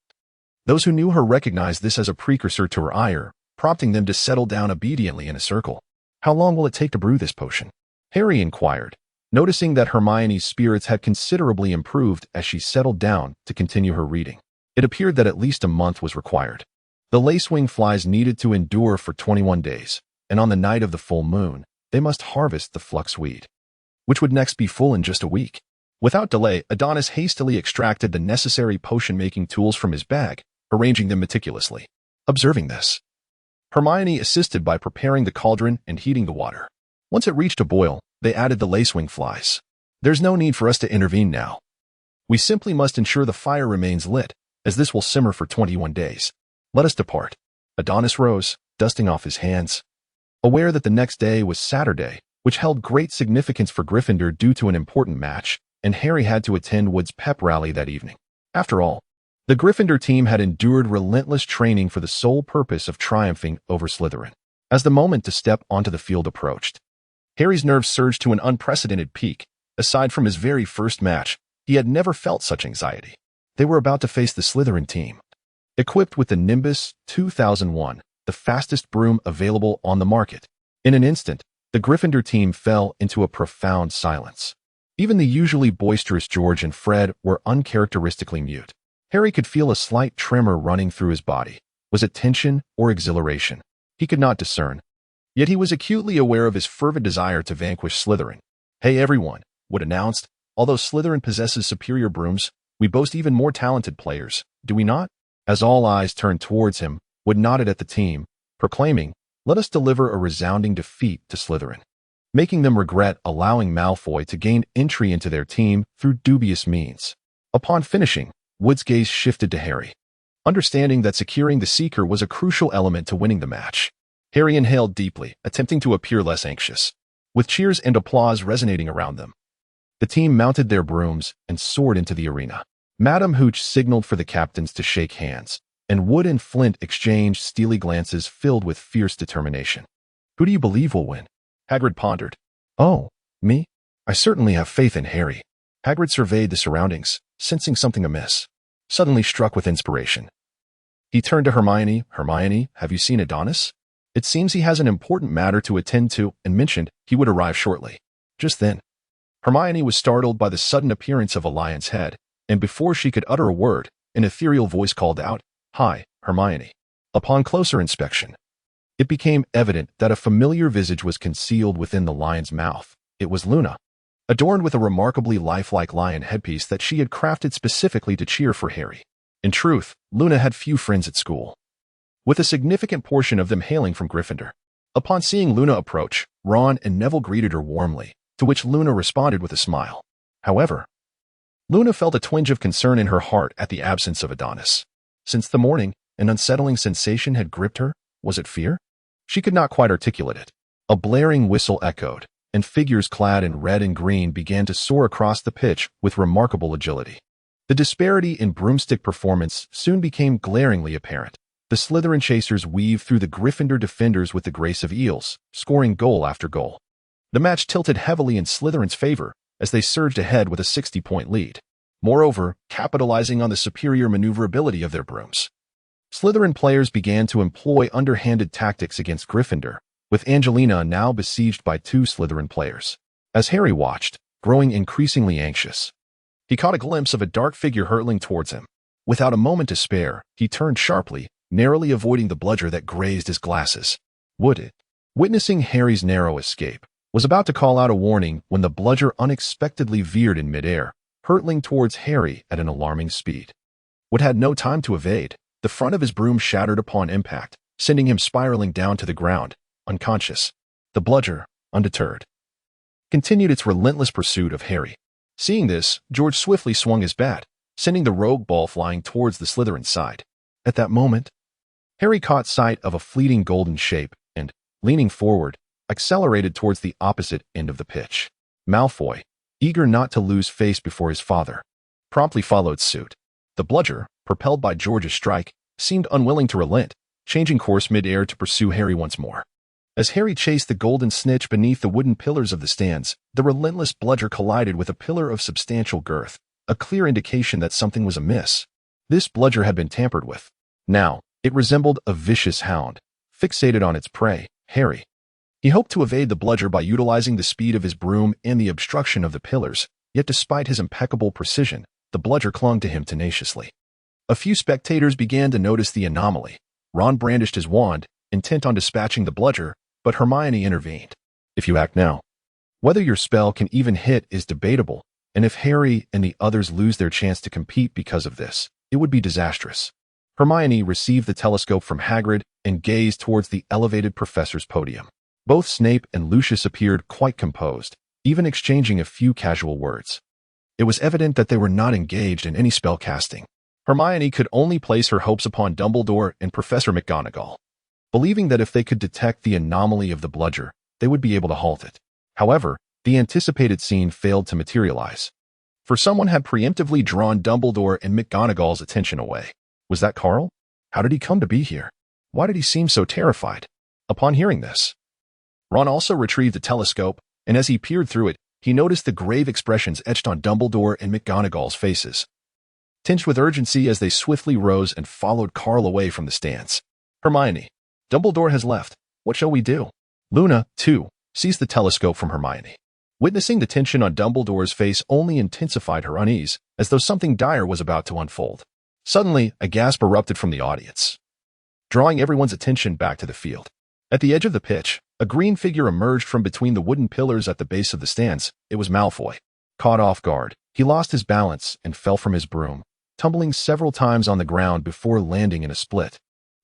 Those who knew her recognized this as a precursor to her ire, prompting them to settle down obediently in a circle. How long will it take to brew this potion? Harry inquired, noticing that Hermione's spirits had considerably improved as she settled down to continue her reading. It appeared that at least a month was required. The lacewing flies needed to endure for 21 days, and on the night of the full moon, they must harvest the fluxweed, which would next be full in just a week. Without delay, Adonis hastily extracted the necessary potion-making tools from his bag, arranging them meticulously. Observing this, Hermione assisted by preparing the cauldron and heating the water. Once it reached a boil, they added the lacewing flies. There's no need for us to intervene now. We simply must ensure the fire remains lit, as this will simmer for 21 days. Let us depart. Adonis rose, dusting off his hands, aware that the next day was Saturday, which held great significance for Gryffindor due to an important match, and Harry had to attend Wood's pep rally that evening. After all, the Gryffindor team had endured relentless training for the sole purpose of triumphing over Slytherin. As the moment to step onto the field approached, Harry's nerves surged to an unprecedented peak. Aside from his very first match, he had never felt such anxiety. They were about to face the Slytherin team, equipped with the Nimbus 2001, the fastest broom available on the market. In an instant, the Gryffindor team fell into a profound silence. Even the usually boisterous George and Fred were uncharacteristically mute. Harry could feel a slight tremor running through his body. Was it tension or exhilaration? He could not discern. Yet he was acutely aware of his fervent desire to vanquish Slytherin. Hey everyone, Wood announced. Although Slytherin possesses superior brooms, we boast even more talented players, do we not? As all eyes turned towards him, Wood nodded at the team, proclaiming, let us deliver a resounding defeat to Slytherin, making them regret allowing Malfoy to gain entry into their team through dubious means. Upon finishing, Wood's gaze shifted to Harry, understanding that securing the Seeker was a crucial element to winning the match. Harry inhaled deeply, attempting to appear less anxious, with cheers and applause resonating around them. The team mounted their brooms and soared into the arena. Madame Hooch signaled for the captains to shake hands, and Wood and Flint exchanged steely glances filled with fierce determination. "Who do you believe will win?" Hagrid pondered. "Oh, me? I certainly have faith in Harry." Hagrid surveyed the surroundings, sensing something amiss. Suddenly struck with inspiration, he turned to Hermione. "Hermione, have you seen Adonis? It seems he has an important matter to attend to," and mentioned he would arrive shortly. Just then, Hermione was startled by the sudden appearance of a lion's head, and before she could utter a word, an ethereal voice called out, "Hi, Hermione." Upon closer inspection, it became evident that a familiar visage was concealed within the lion's mouth. It was Luna, adorned with a remarkably lifelike lion headpiece that she had crafted specifically to cheer for Harry. In truth, Luna had few friends at school, with a significant portion of them hailing from Gryffindor. Upon seeing Luna approach, Ron and Neville greeted her warmly, to which Luna responded with a smile. However, Luna felt a twinge of concern in her heart at the absence of Adonis. Since the morning, an unsettling sensation had gripped her. Was it fear? She could not quite articulate it. A blaring whistle echoed, and figures clad in red and green began to soar across the pitch with remarkable agility. The disparity in broomstick performance soon became glaringly apparent. The Slytherin chasers weaved through the Gryffindor defenders with the grace of eels, scoring goal after goal. The match tilted heavily in Slytherin's favor as they surged ahead with a 60-point lead. Moreover, capitalizing on the superior maneuverability of their brooms, Slytherin players began to employ underhanded tactics against Gryffindor, with Angelina now besieged by 2 Slytherin players. As Harry watched, growing increasingly anxious, he caught a glimpse of a dark figure hurtling towards him. Without a moment to spare, he turned sharply, narrowly avoiding the bludger that grazed his glasses. Wood, witnessing Harry's narrow escape, was about to call out a warning when the bludger unexpectedly veered in midair, hurtling towards Harry at an alarming speed. Wood had no time to evade. The front of his broom shattered upon impact, sending him spiraling down to the ground, unconscious. The bludger, undeterred, continued its relentless pursuit of Harry. Seeing this, George swiftly swung his bat, sending the rogue ball flying towards the Slytherin side. At that moment, Harry caught sight of a fleeting golden shape and, leaning forward, accelerated towards the opposite end of the pitch. Malfoy, eager not to lose face before his father, promptly followed suit. The bludger, propelled by George's strike, seemed unwilling to relent, changing course mid-air to pursue Harry once more. As Harry chased the golden snitch beneath the wooden pillars of the stands, the relentless bludger collided with a pillar of substantial girth, a clear indication that something was amiss. This bludger had been tampered with. Now, it resembled a vicious hound, fixated on its prey, Harry. He hoped to evade the bludger by utilizing the speed of his broom and the obstruction of the pillars, yet despite his impeccable precision, the bludger clung to him tenaciously. A few spectators began to notice the anomaly. Ron brandished his wand, intent on dispatching the bludger, but Hermione intervened. "If you act now, whether your spell can even hit is debatable, and if Harry and the others lose their chance to compete because of this, it would be disastrous." Hermione received the telescope from Hagrid and gazed towards the elevated professor's podium. Both Snape and Lucius appeared quite composed, even exchanging a few casual words. It was evident that they were not engaged in any spell casting. Hermione could only place her hopes upon Dumbledore and Professor McGonagall, believing that if they could detect the anomaly of the bludger, they would be able to halt it. However, the anticipated scene failed to materialize, for someone had preemptively drawn Dumbledore and McGonagall's attention away. Was that Carl? How did he come to be here? Why did he seem so terrified? Upon hearing this, Ron also retrieved the telescope, and as he peered through it, he noticed the grave expressions etched on Dumbledore and McGonagall's faces, tinged with urgency as they swiftly rose and followed Carl away from the stands. "Hermione, Dumbledore has left. What shall we do?" Luna, too, seized the telescope from Hermione. Witnessing the tension on Dumbledore's face only intensified her unease, as though something dire was about to unfold. Suddenly, a gasp erupted from the audience, drawing everyone's attention back to the field. At the edge of the pitch, a green figure emerged from between the wooden pillars at the base of the stands. It was Malfoy. Caught off guard, he lost his balance and fell from his broom, tumbling several times on the ground before landing in a split,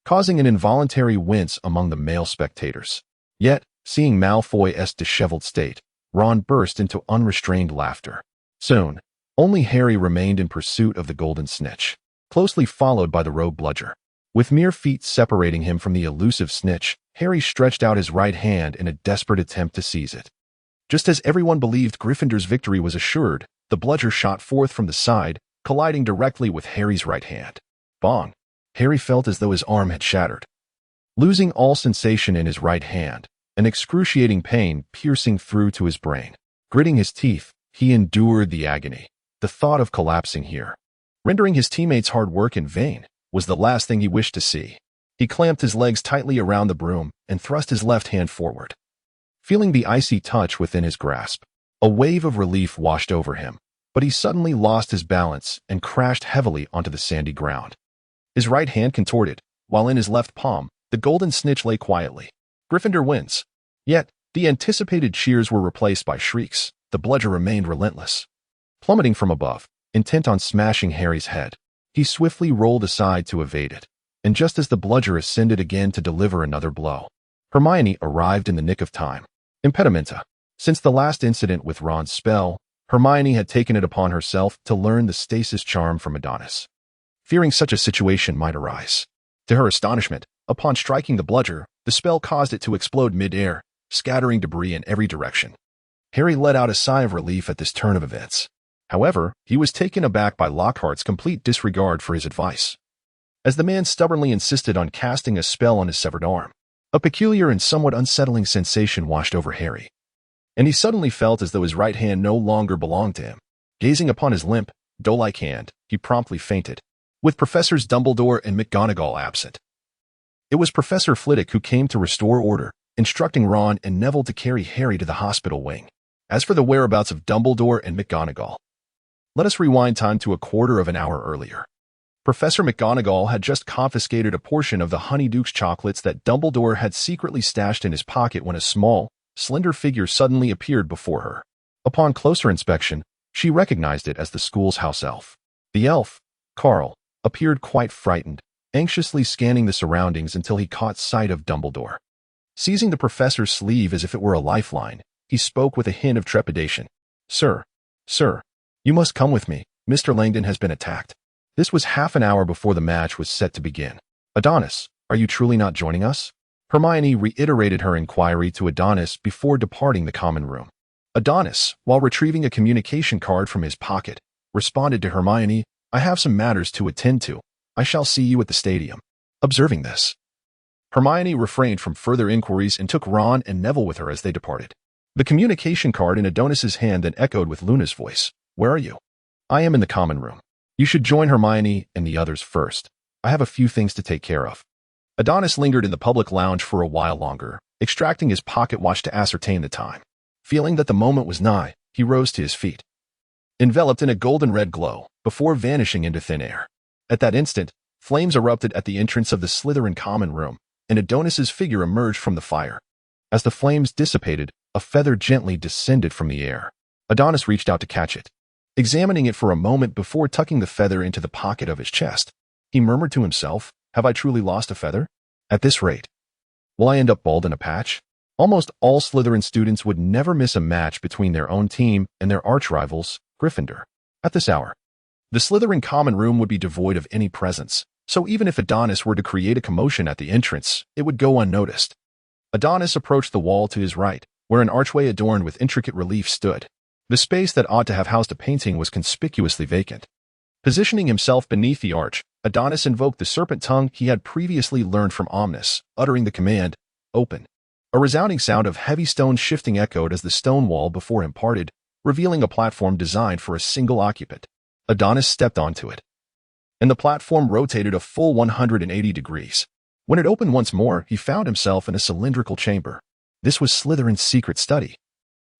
causing an involuntary wince among the male spectators. Yet, seeing Malfoy's disheveled state, Ron burst into unrestrained laughter. Soon, only Harry remained in pursuit of the golden snitch, closely followed by the rogue bludger. With mere feet separating him from the elusive snitch, Harry stretched out his right hand in a desperate attempt to seize it. Just as everyone believed Gryffindor's victory was assured, the bludger shot forth from the side, colliding directly with Harry's right hand. Bong! Harry felt as though his arm had shattered. Losing all sensation in his right hand, an excruciating pain piercing through to his brain. Gritting his teeth, he endured the agony. The thought of collapsing here, rendering his teammates' hard work in vain, was the last thing he wished to see. He clamped his legs tightly around the broom and thrust his left hand forward. Feeling the icy touch within his grasp, a wave of relief washed over him, but he suddenly lost his balance and crashed heavily onto the sandy ground. His right hand contorted, while in his left palm, the golden snitch lay quietly. Gryffindor wins. Yet, the anticipated cheers were replaced by shrieks. The bludger remained relentless. Plummeting from above, intent on smashing Harry's head, he swiftly rolled aside to evade it, and just as the bludger ascended again to deliver another blow, Hermione arrived in the nick of time. Impedimenta. Since the last incident with Ron's spell, Hermione had taken it upon herself to learn the stasis charm from Adonis, fearing such a situation might arise. To her astonishment, upon striking the bludger, the spell caused it to explode mid-air, scattering debris in every direction. Harry let out a sigh of relief at this turn of events. However, he was taken aback by Lockhart's complete disregard for his advice. As the man stubbornly insisted on casting a spell on his severed arm, a peculiar and somewhat unsettling sensation washed over Harry, and he suddenly felt as though his right hand no longer belonged to him. Gazing upon his limp, doe-like hand, he promptly fainted, with Professors Dumbledore and McGonagall absent. It was Professor Flitwick who came to restore order, instructing Ron and Neville to carry Harry to the hospital wing. As for the whereabouts of Dumbledore and McGonagall, let us rewind time to a quarter of an hour earlier. Professor McGonagall had just confiscated a portion of the Honeydukes chocolates that Dumbledore had secretly stashed in his pocket when a small, slender figure suddenly appeared before her. Upon closer inspection, she recognized it as the school's house elf. The elf, Carl, appeared quite frightened, anxiously scanning the surroundings until he caught sight of Dumbledore. Seizing the professor's sleeve as if it were a lifeline, he spoke with a hint of trepidation. Sir, you must come with me. Mr. Langdon has been attacked." This was half an hour before the match was set to begin. "Adonis, are you truly not joining us?" Hermione reiterated her inquiry to Adonis before departing the common room. Adonis, while retrieving a communication card from his pocket, responded to Hermione, "I have some matters to attend to. I shall see you at the stadium." Observing this, Hermione refrained from further inquiries and took Ron and Neville with her as they departed. The communication card in Adonis's hand then echoed with Luna's voice. "Where are you?" "I am in the common room. You should join Hermione and the others first. I have a few things to take care of." Adonis lingered in the public lounge for a while longer, extracting his pocket watch to ascertain the time. Feeling that the moment was nigh, he rose to his feet, enveloped in a golden-red glow, before vanishing into thin air. At that instant, flames erupted at the entrance of the Slytherin common room, and Adonis's figure emerged from the fire. As the flames dissipated, a feather gently descended from the air. Adonis reached out to catch it, examining it for a moment before tucking the feather into the pocket of his chest. He murmured to himself, "Have I truly lost a feather? At this rate, will I end up bald in a patch?" Almost all Slytherin students would never miss a match between their own team and their arch-rivals, Gryffindor. At this hour, the Slytherin common room would be devoid of any presence, so even if Adonis were to create a commotion at the entrance, it would go unnoticed. Adonis approached the wall to his right, where an archway adorned with intricate relief stood. The space that ought to have housed a painting was conspicuously vacant. Positioning himself beneath the arch, Adonis invoked the serpent tongue he had previously learned from Omnis, uttering the command, "Open." A resounding sound of heavy stones shifting echoed as the stone wall before him parted, revealing a platform designed for a single occupant. Adonis stepped onto it, and the platform rotated a full 180 degrees. When it opened once more, he found himself in a cylindrical chamber. This was Slytherin's secret study,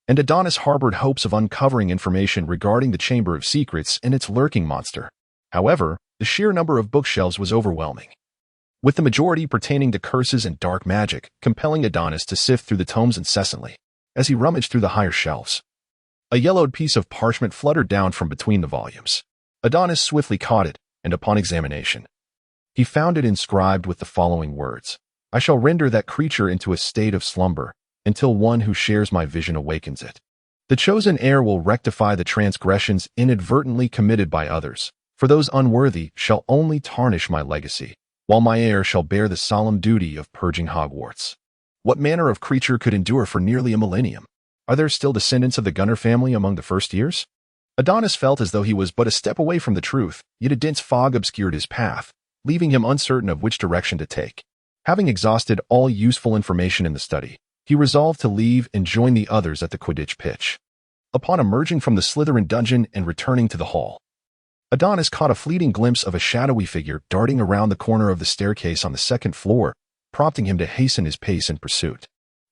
and Adonis harbored hopes of uncovering information regarding the Chamber of Secrets and its lurking monster. However, the sheer number of bookshelves was overwhelming, with the majority pertaining to curses and dark magic, compelling Adonis to sift through the tomes incessantly. As he rummaged through the higher shelves, a yellowed piece of parchment fluttered down from between the volumes. Adonis swiftly caught it, and upon examination, he found it inscribed with the following words: "I shall render that creature into a state of slumber, until one who shares my vision awakens it. The chosen heir will rectify the transgressions inadvertently committed by others, for those unworthy shall only tarnish my legacy, while my heir shall bear the solemn duty of purging Hogwarts." What manner of creature could endure for nearly a millennium? Are there still descendants of the Gunner family among the first years? Adonis felt as though he was but a step away from the truth, yet a dense fog obscured his path, leaving him uncertain of which direction to take. Having exhausted all useful information in the study, he resolved to leave and join the others at the Quidditch pitch. Upon emerging from the Slytherin dungeon and returning to the hall, Adonis caught a fleeting glimpse of a shadowy figure darting around the corner of the staircase on the second floor, prompting him to hasten his pace in pursuit.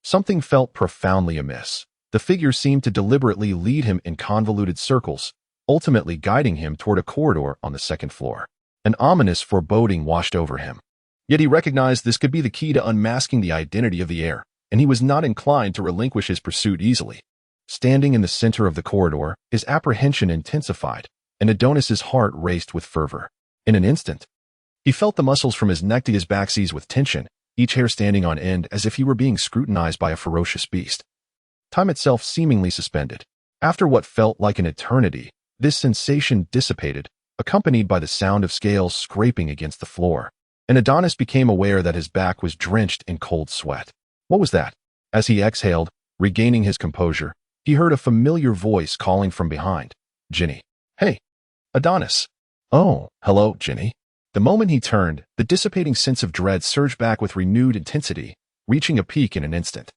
Something felt profoundly amiss. The figure seemed to deliberately lead him in convoluted circles, ultimately guiding him toward a corridor on the second floor. An ominous foreboding washed over him. Yet he recognized this could be the key to unmasking the identity of the heir, and he was not inclined to relinquish his pursuit easily. Standing in the center of the corridor, his apprehension intensified, and Adonis's heart raced with fervor. In an instant, he felt the muscles from his neck to his back seize with tension, each hair standing on end as if he were being scrutinized by a ferocious beast. Time itself seemingly suspended. After what felt like an eternity, this sensation dissipated, accompanied by the sound of scales scraping against the floor, and Adonis became aware that his back was drenched in cold sweat. What was that? As he exhaled, regaining his composure, he heard a familiar voice calling from behind. Ginny. Hey, Adonis. Oh, hello, Ginny. The moment he turned, the dissipating sense of dread surged back with renewed intensity, reaching a peak in an instant.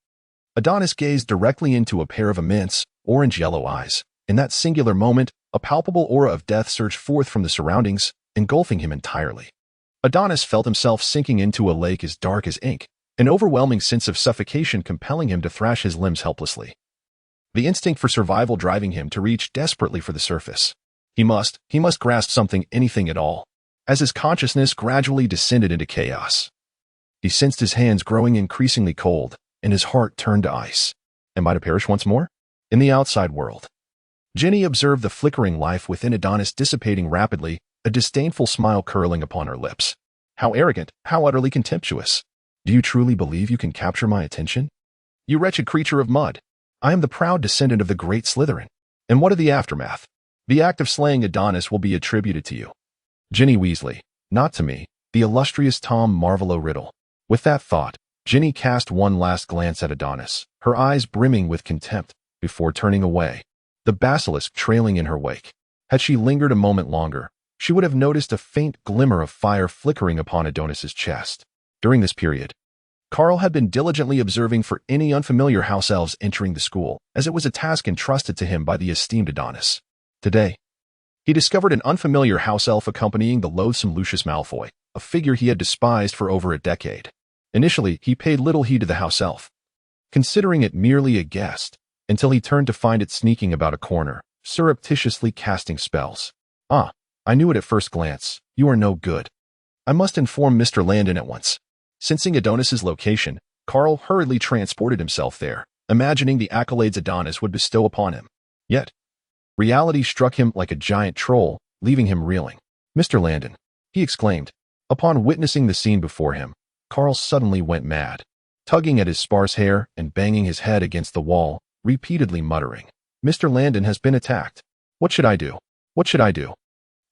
Adonis gazed directly into a pair of immense, orange-yellow eyes. In that singular moment, a palpable aura of death surged forth from the surroundings, engulfing him entirely. Adonis felt himself sinking into a lake as dark as ink, an overwhelming sense of suffocation compelling him to thrash his limbs helplessly. The instinct for survival driving him to reach desperately for the surface. He must grasp something, anything at all. As his consciousness gradually descended into chaos, he sensed his hands growing increasingly cold, and his heart turned to ice. Am I to perish once more? In the outside world, Ginny observed the flickering life within Adonis dissipating rapidly, a disdainful smile curling upon her lips. How arrogant, how utterly contemptuous. Do you truly believe you can capture my attention? You wretched creature of mud. I am the proud descendant of the great Slytherin. And what of the aftermath? The act of slaying Adonis will be attributed to you. Ginny Weasley, not to me, the illustrious Tom Marvolo Riddle. With that thought, Ginny cast one last glance at Adonis, her eyes brimming with contempt, before turning away, the basilisk trailing in her wake. Had she lingered a moment longer, she would have noticed a faint glimmer of fire flickering upon Adonis's chest. During this period, Carl had been diligently observing for any unfamiliar house elves entering the school, as it was a task entrusted to him by the esteemed Adonis. Today, he discovered an unfamiliar house elf accompanying the loathsome Lucius Malfoy, a figure he had despised for over a decade. Initially, he paid little heed to the house elf, considering it merely a guest, until he turned to find it sneaking about a corner, surreptitiously casting spells. Ah, I knew it at first glance. You are no good. I must inform Mr. Landon at once. Sensing Adonis's location, Carl hurriedly transported himself there, imagining the accolades Adonis would bestow upon him. Yet, reality struck him like a giant troll, leaving him reeling. Mr. Landon, he exclaimed. Upon witnessing the scene before him, Carl suddenly went mad, tugging at his sparse hair and banging his head against the wall, repeatedly muttering, Mr. Landon has been attacked. What should I do? What should I do?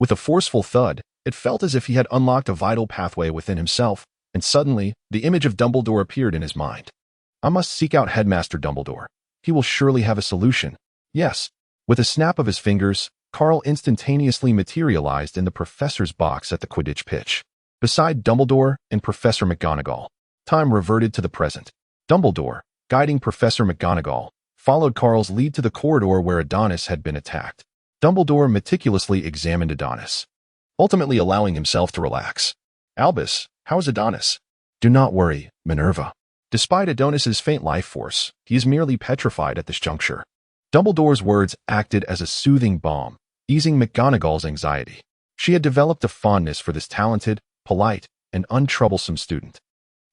With a forceful thud, it felt as if he had unlocked a vital pathway within himself, and suddenly, the image of Dumbledore appeared in his mind. I must seek out Headmaster Dumbledore. He will surely have a solution. Yes. With a snap of his fingers, Carl instantaneously materialized in the professor's box at the Quidditch pitch. Beside Dumbledore and Professor McGonagall, time reverted to the present. Dumbledore, guiding Professor McGonagall, followed Carl's lead to the corridor where Adonis had been attacked. Dumbledore meticulously examined Adonis, ultimately allowing himself to relax. Albus, how is Adonis? Do not worry, Minerva. Despite Adonis's faint life force, he is merely petrified at this juncture. Dumbledore's words acted as a soothing balm, easing McGonagall's anxiety. She had developed a fondness for this talented, polite, and untroublesome student.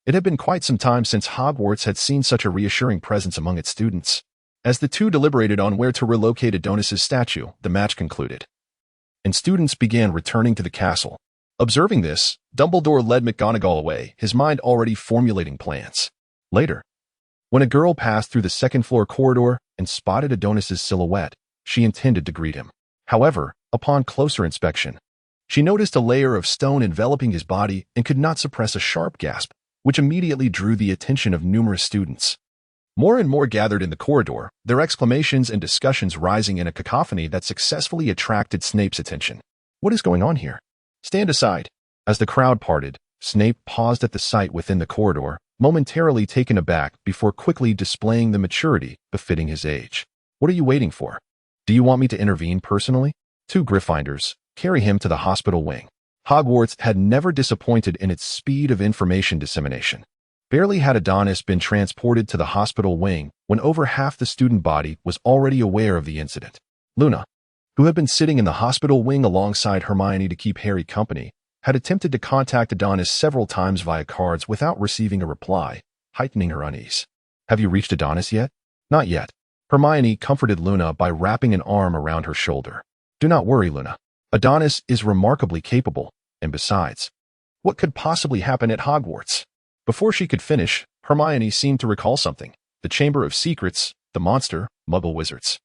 It had been quite some time since Hogwarts had seen such a reassuring presence among its students. As the two deliberated on where to relocate Adonis's statue, the match concluded, and students began returning to the castle. Observing this, Dumbledore led McGonagall away, his mind already formulating plans. Later, when a girl passed through the second-floor corridor and spotted Adonis's silhouette, she intended to greet him. However, upon closer inspection, she noticed a layer of stone enveloping his body and could not suppress a sharp gasp, which immediately drew the attention of numerous students. More and more gathered in the corridor, their exclamations and discussions rising in a cacophony that successfully attracted Snape's attention. What is going on here? Stand aside. As the crowd parted, Snape paused at the sight within the corridor, momentarily taken aback before quickly displaying the maturity befitting his age. What are you waiting for? Do you want me to intervene personally? 2 Gryffindors, carry him to the hospital wing. Hogwarts had never disappointed in its speed of information dissemination. Barely had Adonis been transported to the hospital wing when over half the student body was already aware of the incident. Luna, who had been sitting in the hospital wing alongside Hermione to keep Harry company, had attempted to contact Adonis several times via cards without receiving a reply, heightening her unease. Have you reached Adonis yet? Not yet. Hermione comforted Luna by wrapping an arm around her shoulder. Do not worry, Luna. Adonis is remarkably capable, and besides, what could possibly happen at Hogwarts? Before she could finish, Hermione seemed to recall something. The Chamber of Secrets, the monster, Muggle wizards.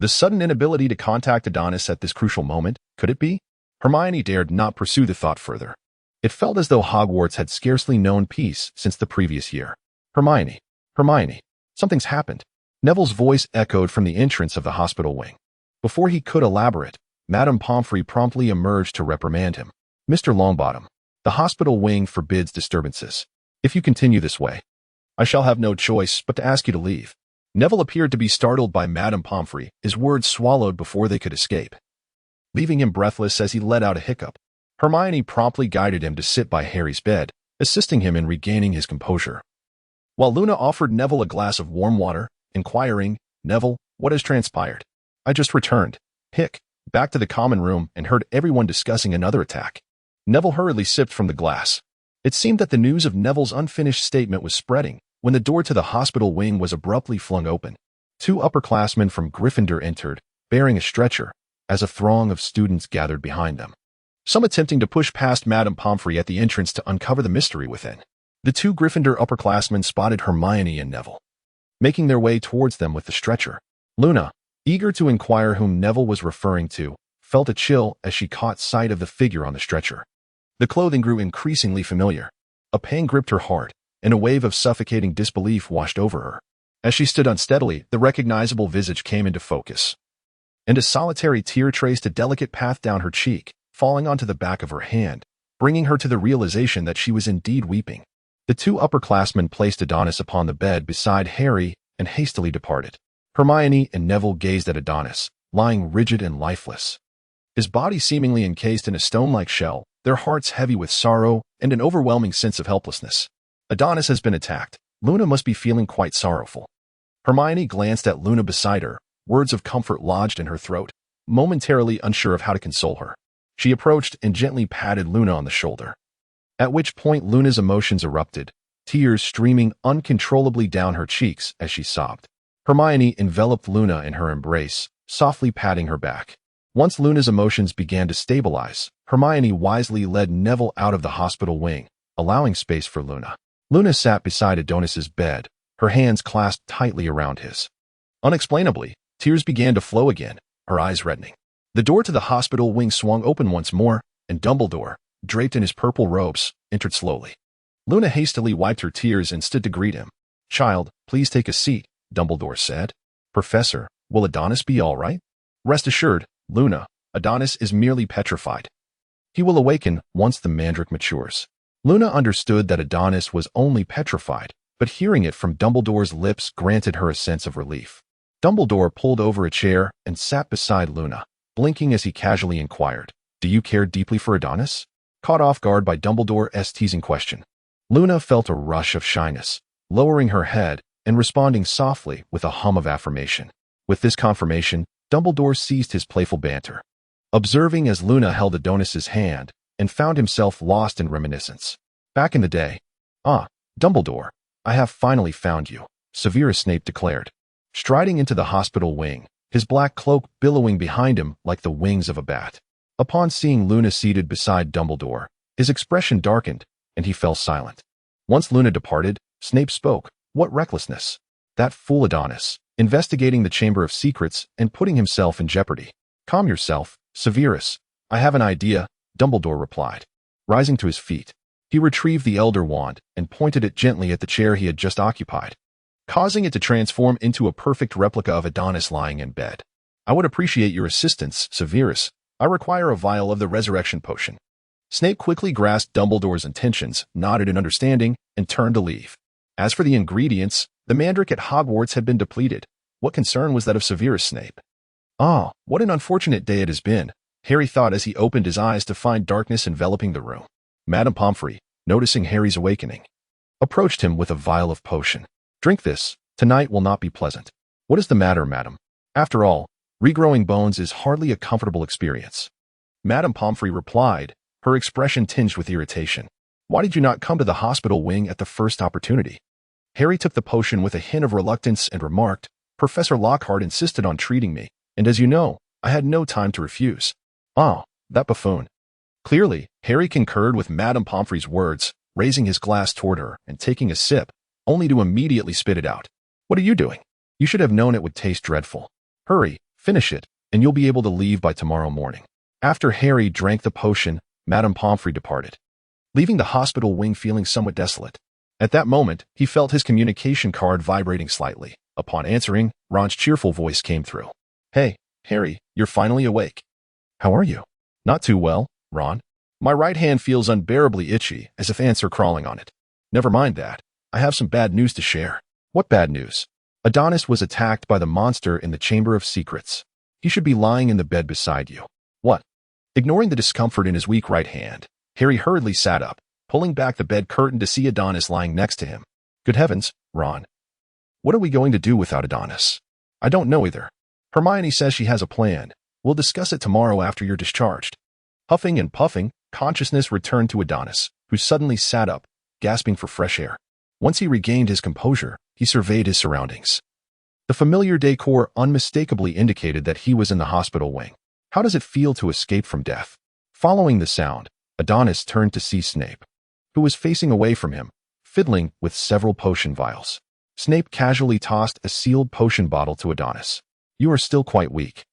The sudden inability to contact Adonis at this crucial moment, could it be? Hermione dared not pursue the thought further. It felt as though Hogwarts had scarcely known peace since the previous year. Hermione, something's happened. Neville's voice echoed from the entrance of the hospital wing. Before he could elaborate, Madame Pomfrey promptly emerged to reprimand him. Mr. Longbottom, the hospital wing forbids disturbances. If you continue this way, I shall have no choice but to ask you to leave. Neville appeared to be startled by Madame Pomfrey, his words swallowed before they could escape. Leaving him breathless as he let out a hiccup, Hermione promptly guided him to sit by Harry's bed, assisting him in regaining his composure. While Luna offered Neville a glass of warm water, inquiring, Neville, what has transpired? I just returned, back to the common room and heard everyone discussing another attack. Neville hurriedly sipped from the glass. It seemed that the news of Neville's unfinished statement was spreading when the door to the hospital wing was abruptly flung open. 2 upperclassmen from Gryffindor entered, bearing a stretcher, as a throng of students gathered behind them. Some attempting to push past Madame Pomfrey at the entrance to uncover the mystery within. The 2 Gryffindor upperclassmen spotted Hermione and Neville, making their way towards them with the stretcher. Luna, eager to inquire whom Neville was referring to, felt a chill as she caught sight of the figure on the stretcher. The clothing grew increasingly familiar. A pang gripped her heart, and a wave of suffocating disbelief washed over her. As she stood unsteadily, the recognizable visage came into focus, and a solitary tear traced a delicate path down her cheek, falling onto the back of her hand, bringing her to the realization that she was indeed weeping. The 2 upperclassmen placed Adonis upon the bed beside Harry and hastily departed. Hermione and Neville gazed at Adonis, lying rigid and lifeless, his body seemingly encased in a stone-like shell, their hearts heavy with sorrow and an overwhelming sense of helplessness. Adonis has been attacked. Luna must be feeling quite sorrowful. Hermione glanced at Luna beside her, words of comfort lodged in her throat, momentarily unsure of how to console her. She approached and gently patted Luna on the shoulder, at which point Luna's emotions erupted, tears streaming uncontrollably down her cheeks as she sobbed. Hermione enveloped Luna in her embrace, softly patting her back. Once Luna's emotions began to stabilize, Hermione wisely led Neville out of the hospital wing, allowing space for Luna. Luna sat beside Adonis's bed, her hands clasped tightly around his. Unexplainably, tears began to flow again, her eyes reddening. The door to the hospital wing swung open once more, and Dumbledore, draped in his purple robes, entered slowly. Luna hastily wiped her tears and stood to greet him. "Child, please take a seat," Dumbledore said. "Professor, will Adonis be all right?" "Rest assured, Luna, Adonis is merely petrified. He will awaken once the mandrake matures." Luna understood that Adonis was only petrified, but hearing it from Dumbledore's lips granted her a sense of relief. Dumbledore pulled over a chair and sat beside Luna, blinking as he casually inquired, "Do you care deeply for Adonis?" Caught off guard by Dumbledore's teasing question, Luna felt a rush of shyness, lowering her head and responding softly with a hum of affirmation. With this confirmation, Dumbledore ceased his playful banter, observing as Luna held Adonis's hand and found himself lost in reminiscence. "Back in the day. Ah, Dumbledore, I have finally found you," Severus Snape declared, striding into the hospital wing, his black cloak billowing behind him like the wings of a bat. Upon seeing Luna seated beside Dumbledore, his expression darkened, and he fell silent. Once Luna departed, Snape spoke. "What recklessness! That fool Adonis, investigating the Chamber of Secrets and putting himself in jeopardy." "Calm yourself, Severus. I have an idea," Dumbledore replied. Rising to his feet, he retrieved the Elder Wand and pointed it gently at the chair he had just occupied. causing it to transform into a perfect replica of Adonis lying in bed. I would appreciate your assistance, Severus. I require a vial of the resurrection potion. Snape quickly grasped Dumbledore's intentions, nodded in understanding, and turned to leave. As for the ingredients, the mandrake at Hogwarts had been depleted. What concern was that of Severus Snape? Ah, what an unfortunate day it has been, Harry thought as he opened his eyes to find darkness enveloping the room. Madame Pomfrey, noticing Harry's awakening, approached him with a vial of potion. Drink this. Tonight will not be pleasant. What is the matter, madam? After all, regrowing bones is hardly a comfortable experience. Madame Pomfrey replied, her expression tinged with irritation. Why did you not come to the hospital wing at the first opportunity? Harry took the potion with a hint of reluctance and remarked, Professor Lockhart insisted on treating me, and as you know, I had no time to refuse. Ah, that buffoon. Clearly, Harry concurred with Madame Pomfrey's words, raising his glass toward her and taking a sip, only to immediately spit it out. What are you doing? You should have known it would taste dreadful. Hurry, finish it, and you'll be able to leave by tomorrow morning. After Harry drank the potion, Madame Pomfrey departed, leaving the hospital wing feeling somewhat desolate. At that moment, he felt his communication card vibrating slightly. Upon answering, Ron's cheerful voice came through. Hey, Harry, you're finally awake. How are you? Not too well, Ron. My right hand feels unbearably itchy, as if ants are crawling on it. Never mind that. I have some bad news to share. What bad news? Adonis was attacked by the monster in the Chamber of Secrets. He should be lying in the bed beside you. What? Ignoring the discomfort in his weak right hand, Harry hurriedly sat up, pulling back the bed curtain to see Adonis lying next to him. Good heavens, Ron. What are we going to do without Adonis? I don't know either. Hermione says she has a plan. We'll discuss it tomorrow after you're discharged. Huffing and puffing, consciousness returned to Adonis, who suddenly sat up, gasping for fresh air. Once he regained his composure, he surveyed his surroundings. The familiar decor unmistakably indicated that he was in the hospital wing. How does it feel to escape from death? Following the sound, Adonis turned to see Snape, who was facing away from him, fiddling with several potion vials. Snape casually tossed a sealed potion bottle to Adonis. You are still quite weak.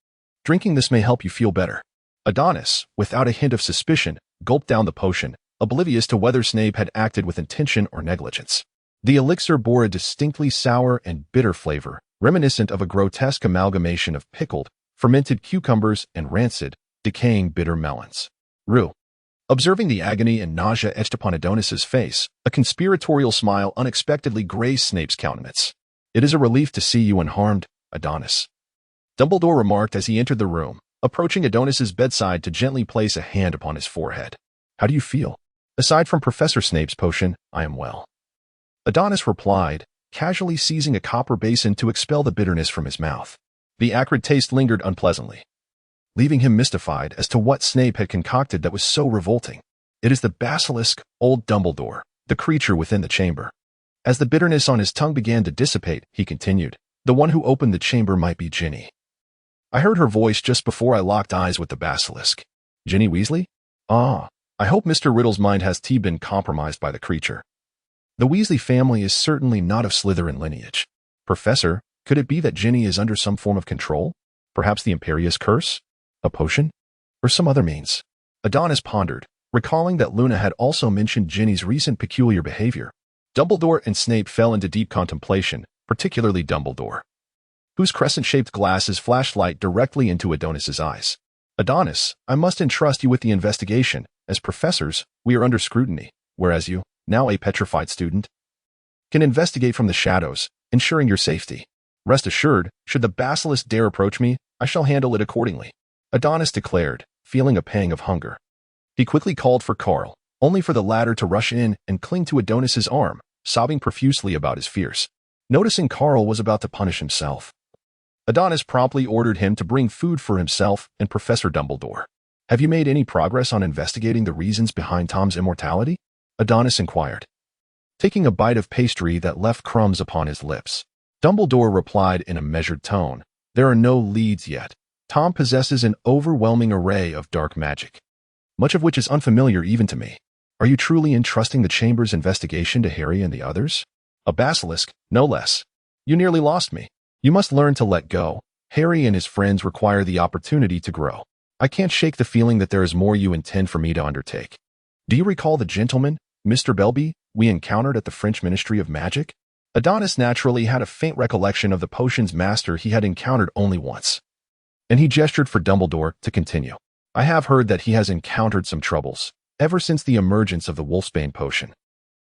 Drinking this may help you feel better. Adonis, without a hint of suspicion, gulped down the potion, oblivious to whether Snape had acted with intention or negligence. The elixir bore a distinctly sour and bitter flavor, reminiscent of a grotesque amalgamation of pickled, fermented cucumbers and rancid, decaying bitter melons. Rue. Observing the agony and nausea etched upon Adonis's face, a conspiratorial smile unexpectedly grazed Snape's countenance. It is a relief to see you unharmed, Adonis. Dumbledore remarked as he entered the room, approaching Adonis's bedside to gently place a hand upon his forehead. How do you feel? Aside from Professor Snape's potion, I am well. Adonis replied, casually seizing a copper basin to expel the bitterness from his mouth. The acrid taste lingered unpleasantly, leaving him mystified as to what Snape had concocted that was so revolting. It is the basilisk, old Dumbledore, the creature within the chamber. As the bitterness on his tongue began to dissipate, he continued, the one who opened the chamber might be Ginny. I heard her voice just before I locked eyes with the basilisk. Ginny Weasley? Ah, I hope Mr. Riddle's mind has been compromised by the creature. The Weasley family is certainly not of Slytherin lineage. Professor, could it be that Ginny is under some form of control? Perhaps the Imperius Curse? A potion? Or some other means? Adonis pondered, recalling that Luna had also mentioned Ginny's recent peculiar behavior. Dumbledore and Snape fell into deep contemplation, particularly Dumbledore, whose crescent-shaped glasses flashed light directly into Adonis's eyes. Adonis, I must entrust you with the investigation. As professors, we are under scrutiny, whereas you, now a petrified student, can investigate from the shadows, ensuring your safety. Rest assured, should the basilisk dare approach me, I shall handle it accordingly, Adonis declared, feeling a pang of hunger. He quickly called for Carl, only for the latter to rush in and cling to Adonis's arm, sobbing profusely about his fears. Noticing Carl was about to punish himself, Adonis promptly ordered him to bring food for himself and Professor Dumbledore. Have you made any progress on investigating the reasons behind Tom's immortality? Adonis inquired, taking a bite of pastry that left crumbs upon his lips. Dumbledore replied in a measured tone, there are no leads yet. Tom possesses an overwhelming array of dark magic, much of which is unfamiliar even to me. Are you truly entrusting the Chamber's investigation to Harry and the others? A basilisk, no less. You nearly lost me. You must learn to let go. Harry and his friends require the opportunity to grow. I can't shake the feeling that there is more you intend for me to undertake. Do you recall the gentleman, Mr. Belby, we encountered at the French Ministry of Magic? Adonis naturally had a faint recollection of the potion's master he had encountered only once, and he gestured for Dumbledore to continue. I have heard that he has encountered some troubles ever since the emergence of the Wolfsbane potion.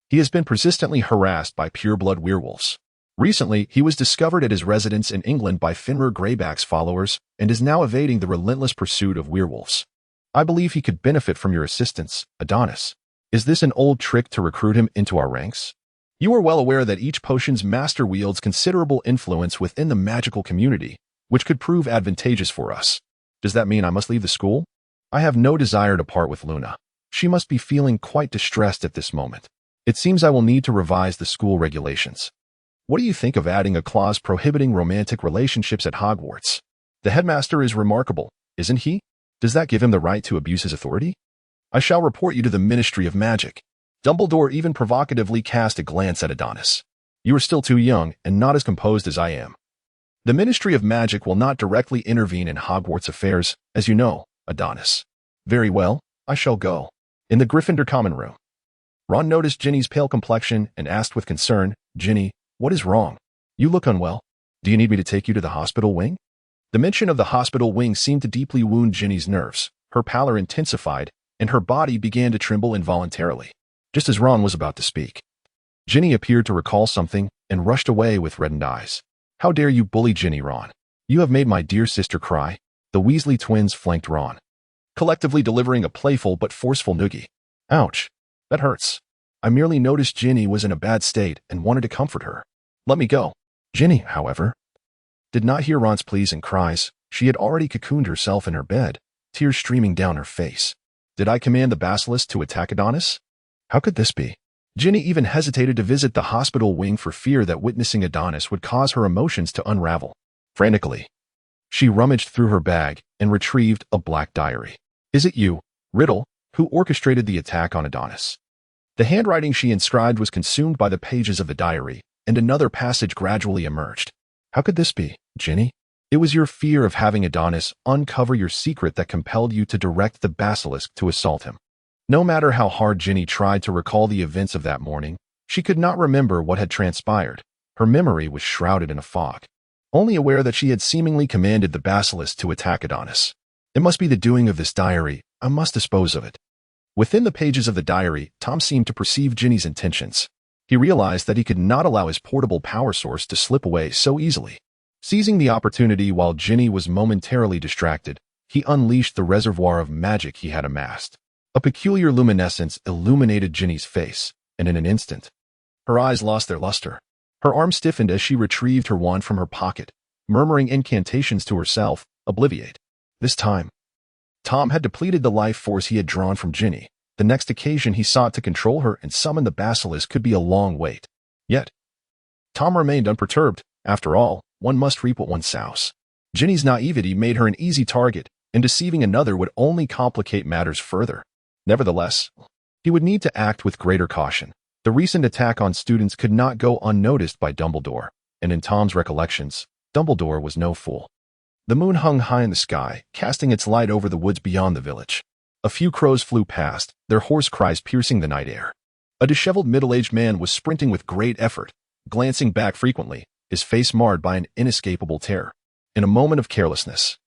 He has been persistently harassed by pureblood werewolves. Recently, he was discovered at his residence in England by Fenrir Greyback's followers and is now evading the relentless pursuit of werewolves. I believe he could benefit from your assistance, Adonis. Is this an old trick to recruit him into our ranks? You are well aware that each potion's master wields considerable influence within the magical community, which could prove advantageous for us. Does that mean I must leave the school? I have no desire to part with Luna. She must be feeling quite distressed at this moment. It seems I will need to revise the school regulations. What do you think of adding a clause prohibiting romantic relationships at Hogwarts? The headmaster is remarkable, isn't he? Does that give him the right to abuse his authority? I shall report you to the Ministry of Magic. Dumbledore even provocatively cast a glance at Adonis. You are still too young and not as composed as I am. The Ministry of Magic will not directly intervene in Hogwarts affairs, as you know, Adonis. Very well, I shall go. In the Gryffindor common room. Ron noticed Ginny's pale complexion and asked with concern, Ginny, what is wrong? You look unwell. Do you need me to take you to the hospital wing? The mention of the hospital wing seemed to deeply wound Ginny's nerves. Her pallor intensified, and her body began to tremble involuntarily. Just as Ron was about to speak, Ginny appeared to recall something and rushed away with reddened eyes. How dare you bully Ginny, Ron? You have made my dear sister cry. The Weasley twins flanked Ron, collectively delivering a playful but forceful noogie. Ouch, that hurts. I merely noticed Ginny was in a bad state and wanted to comfort her. Let me go. Ginny, however, did not hear Ron's pleas and cries. She had already cocooned herself in her bed, tears streaming down her face. Did I command the basilisk to attack Adonis? How could this be? Ginny even hesitated to visit the hospital wing for fear that witnessing Adonis would cause her emotions to unravel. Frantically, she rummaged through her bag and retrieved a black diary. Is it you, Riddle, who orchestrated the attack on Adonis? The handwriting she inscribed was consumed by the pages of the diary, and another passage gradually emerged. How could this be, Ginny? It was your fear of having Adonis uncover your secret that compelled you to direct the basilisk to assault him. No matter how hard Ginny tried to recall the events of that morning, she could not remember what had transpired. Her memory was shrouded in a fog, only aware that she had seemingly commanded the basilisk to attack Adonis. It must be the doing of this diary. I must dispose of it. Within the pages of the diary, Tom seemed to perceive Ginny's intentions. He realized that he could not allow his portable power source to slip away so easily. Seizing the opportunity while Ginny was momentarily distracted, he unleashed the reservoir of magic he had amassed. A peculiar luminescence illuminated Ginny's face, and in an instant, her eyes lost their luster. Her arm stiffened as she retrieved her wand from her pocket, murmuring incantations to herself, obliviate. This time, Tom had depleted the life force he had drawn from Ginny. The next occasion he sought to control her and summon the basilisk could be a long wait. Yet, Tom remained unperturbed. After all, one must reap what one sows. Ginny's naivety made her an easy target, and deceiving another would only complicate matters further. Nevertheless, he would need to act with greater caution. The recent attack on students could not go unnoticed by Dumbledore, and in Tom's recollections, Dumbledore was no fool. The moon hung high in the sky, casting its light over the woods beyond the village. A few crows flew past, their hoarse cries piercing the night air. A disheveled middle-aged man was sprinting with great effort, glancing back frequently, his face marred by an inescapable terror. In a moment of carelessness,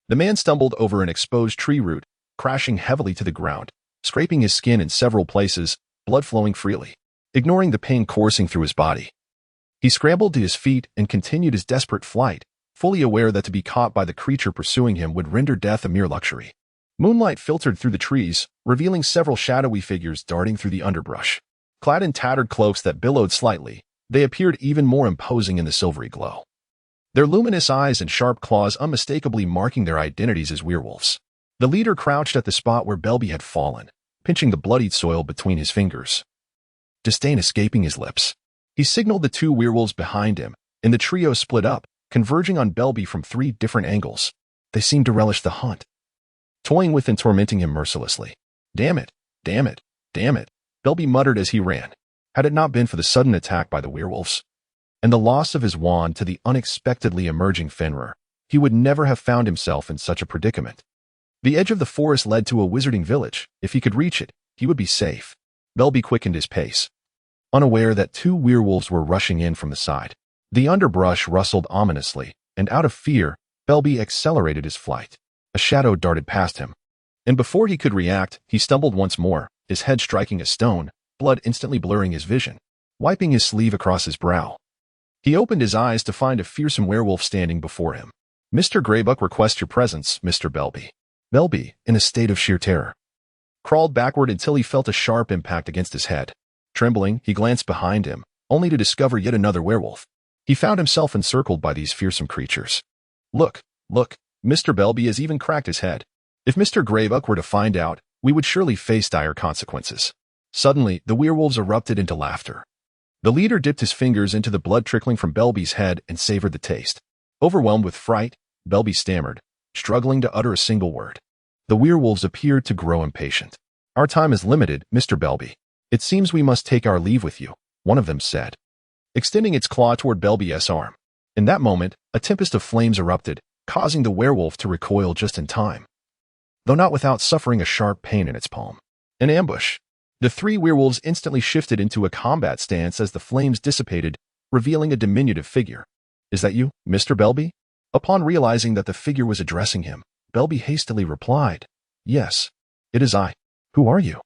the man stumbled over an exposed tree root, crashing heavily to the ground, scraping his skin in several places, blood flowing freely. Ignoring the pain coursing through his body, he scrambled to his feet and continued his desperate flight, fully aware that to be caught by the creature pursuing him would render death a mere luxury. Moonlight filtered through the trees, revealing several shadowy figures darting through the underbrush. Clad in tattered cloaks that billowed slightly, they appeared even more imposing in the silvery glow, their luminous eyes and sharp claws unmistakably marking their identities as werewolves. The leader crouched at the spot where Belby had fallen, pinching the bloodied soil between his fingers, disdain escaping his lips. He signaled the two werewolves behind him, and the trio split up, converging on Belby from 3 different angles. They seemed to relish the hunt, toying with and tormenting him mercilessly. Damn it, damn it, damn it, Belby muttered as he ran. Had it not been for the sudden attack by the werewolves, and the loss of his wand to the unexpectedly emerging Fenrir, he would never have found himself in such a predicament. The edge of the forest led to a wizarding village. If he could reach it, he would be safe. Belby quickened his pace, unaware that two werewolves were rushing in from the side. The underbrush rustled ominously, and out of fear, Belby accelerated his flight. A shadow darted past him, and before he could react, he stumbled once more, his head striking a stone, blood instantly blurring his vision. Wiping his sleeve across his brow, he opened his eyes to find a fearsome werewolf standing before him. "Mr. Greybuck requests your presence, Mr. Belby." Belby, in a state of sheer terror, crawled backward until he felt a sharp impact against his head. Trembling, he glanced behind him, only to discover yet another werewolf. He found himself encircled by these fearsome creatures. Look, Mr. Belby has even cracked his head. If Mr. Greybuck were to find out, we would surely face dire consequences." Suddenly, the werewolves erupted into laughter. The leader dipped his fingers into the blood trickling from Belby's head and savored the taste. Overwhelmed with fright, Belby stammered, struggling to utter a single word. The werewolves appeared to grow impatient. "Our time is limited, Mr. Belby. It seems we must take our leave with you," one of them said, extending its claw toward Belby's arm. In that moment, a tempest of flames erupted, causing the werewolf to recoil just in time, though not without suffering a sharp pain in its palm. An ambush. The three werewolves instantly shifted into a combat stance as the flames dissipated, revealing a diminutive figure. "Is that you, Mr. Belby?" Upon realizing that the figure was addressing him, Belby hastily replied, "Yes, it is I. Who are you?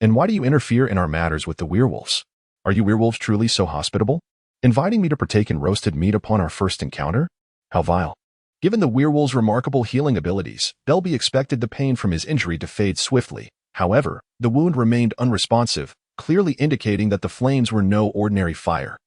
And why do you interfere in our matters with the werewolves? Are you werewolves truly so hospitable, inviting me to partake in roasted meat upon our first encounter? How vile." Given the werewolves' remarkable healing abilities, Belby expected the pain from his injury to fade swiftly. However, the wound remained unresponsive, clearly indicating that the flames were no ordinary fire.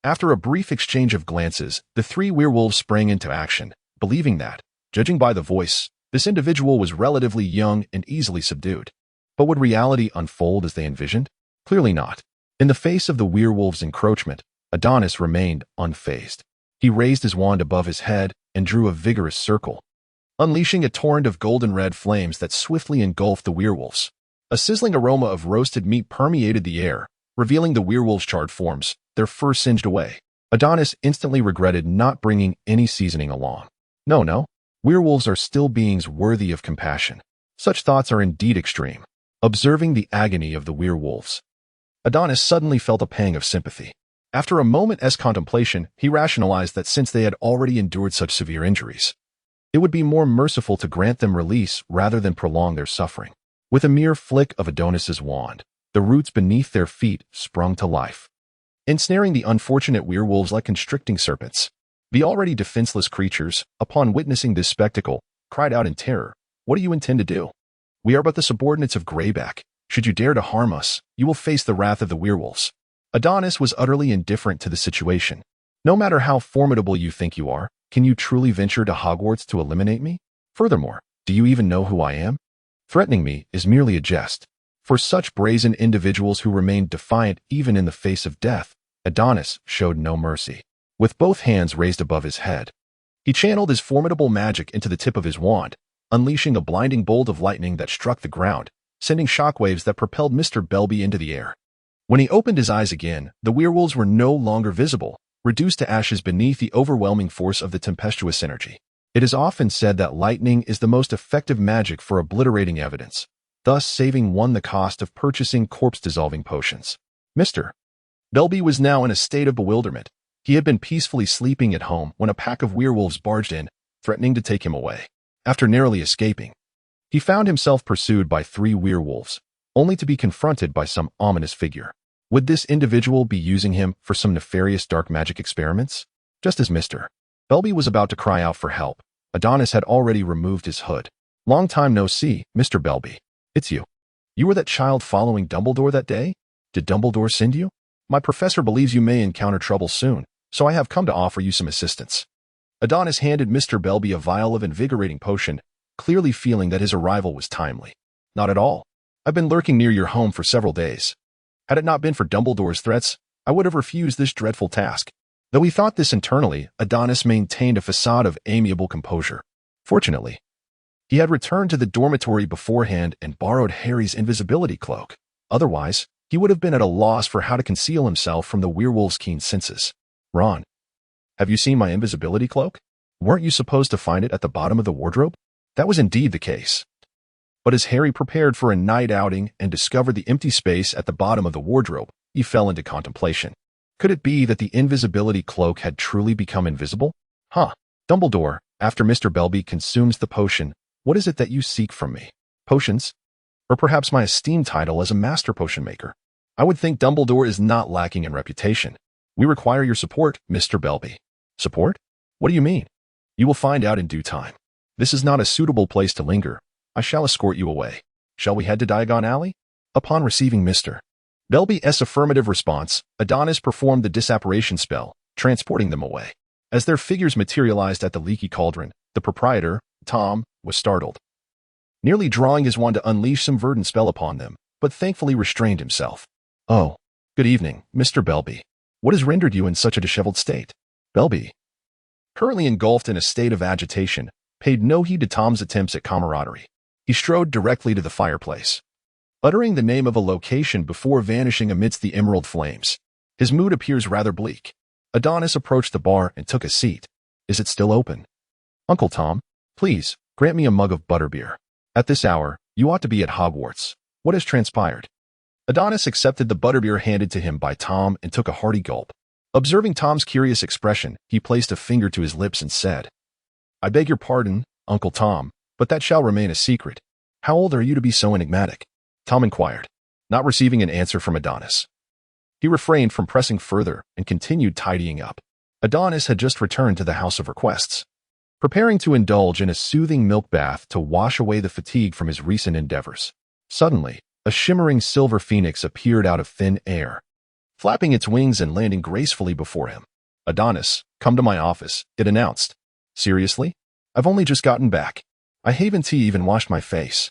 After a brief exchange of glances, the three werewolves sprang into action, believing that, judging by the voice, this individual was relatively young and easily subdued. But would reality unfold as they envisioned? Clearly not. In the face of the werewolves' encroachment, Adonis remained unfazed. He raised his wand above his head and drew a vigorous circle, unleashing a torrent of golden-red flames that swiftly engulfed the werewolves. A sizzling aroma of roasted meat permeated the air, revealing the werewolves' charred forms, their fur singed away. Adonis instantly regretted not bringing any seasoning along. No, werewolves are still beings worthy of compassion. Such thoughts are indeed extreme. Observing the agony of the werewolves, Adonis suddenly felt a pang of sympathy. After a moment's contemplation, he rationalized that since they had already endured such severe injuries, it would be more merciful to grant them release rather than prolong their suffering. With a mere flick of Adonis's wand, the roots beneath their feet sprung to life, ensnaring the unfortunate werewolves like constricting serpents. The already defenseless creatures, upon witnessing this spectacle, cried out in terror, "What do you intend to do? We are but the subordinates of Greyback. Should you dare to harm us, you will face the wrath of the werewolves." Adonis was utterly indifferent to the situation. "No matter how formidable you think you are, can you truly venture to Hogwarts to eliminate me? Furthermore, do you even know who I am? Threatening me is merely a jest." For such brazen individuals who remained defiant even in the face of death, Adonis showed no mercy. With both hands raised above his head, he channeled his formidable magic into the tip of his wand, unleashing a blinding bolt of lightning that struck the ground, sending shockwaves that propelled Mr. Belby into the air. When he opened his eyes again, the werewolves were no longer visible, reduced to ashes beneath the overwhelming force of the tempestuous energy. It is often said that lightning is the most effective magic for obliterating evidence, thus saving one the cost of purchasing corpse-dissolving potions. Mr. Belby was now in a state of bewilderment. He had been peacefully sleeping at home when a pack of werewolves barged in, threatening to take him away. After narrowly escaping, he found himself pursued by three werewolves, only to be confronted by some ominous figure. Would this individual be using him for some nefarious dark magic experiments? Just as Mr. Belby was about to cry out for help, Adonis had already removed his hood. "Long time no see, Mr. Belby. It's you. You were that child following Dumbledore that day? Did Dumbledore send you? My professor believes you may encounter trouble soon, so I have come to offer you some assistance." Adonis handed Mr. Belby a vial of invigorating potion, clearly feeling that his arrival was timely. "Not at all. I've been lurking near your home for several days. Had it not been for Dumbledore's threats, I would have refused this dreadful task." Though he thought this internally, Adonis maintained a facade of amiable composure. Fortunately, he had returned to the dormitory beforehand and borrowed Harry's invisibility cloak. Otherwise, he would have been at a loss for how to conceal himself from the werewolf's keen senses. "Ron, have you seen my invisibility cloak? Weren't you supposed to find it at the bottom of the wardrobe?" That was indeed the case. But as Harry prepared for a night outing and discovered the empty space at the bottom of the wardrobe, He fell into contemplation. Could it be that the invisibility cloak had truly become invisible? Dumbledore, after Mr. Belby consumes the potion, what is it that you seek from me? Potions? Or perhaps my esteemed title as a master potion maker? I would think Dumbledore is not lacking in reputation. We require your support, Mr. Belby. Support? What do you mean? You will find out in due time. This is not a suitable place to linger. I shall escort you away. Shall we head to Diagon Alley? Upon receiving Mr. Belby's affirmative response, Adonis performed the disapparition spell, transporting them away. As their figures materialized at the leaky cauldron, the proprietor, Tom, was startled, nearly drawing his wand to unleash some verdant spell upon them, but thankfully restrained himself. Oh, good evening, Mr. Belby. What has rendered you in such a disheveled state? Belby, currently engulfed in a state of agitation, paid no heed to Tom's attempts at camaraderie. He strode directly to the fireplace, uttering the name of a location before vanishing amidst the emerald flames. His mood appears rather bleak. Adonis approached the bar and took a seat. Is it still open? Uncle Tom, please, grant me a mug of butterbeer. At this hour, you ought to be at Hogwarts. What has transpired? Adonis accepted the butterbeer handed to him by Tom and took a hearty gulp. Observing Tom's curious expression, he placed a finger to his lips and said, I beg your pardon, Uncle Tom, but that shall remain a secret. How old are you to be so enigmatic? Tom inquired, not receiving an answer from Adonis. He refrained from pressing further and continued tidying up. Adonis had just returned to the House of Requests, preparing to indulge in a soothing milk bath to wash away the fatigue from his recent endeavors. Suddenly, a shimmering silver phoenix appeared out of thin air, flapping its wings and landing gracefully before him. Adonis, come to my office, it announced. Seriously? I've only just gotten back. I haven't even washed my face.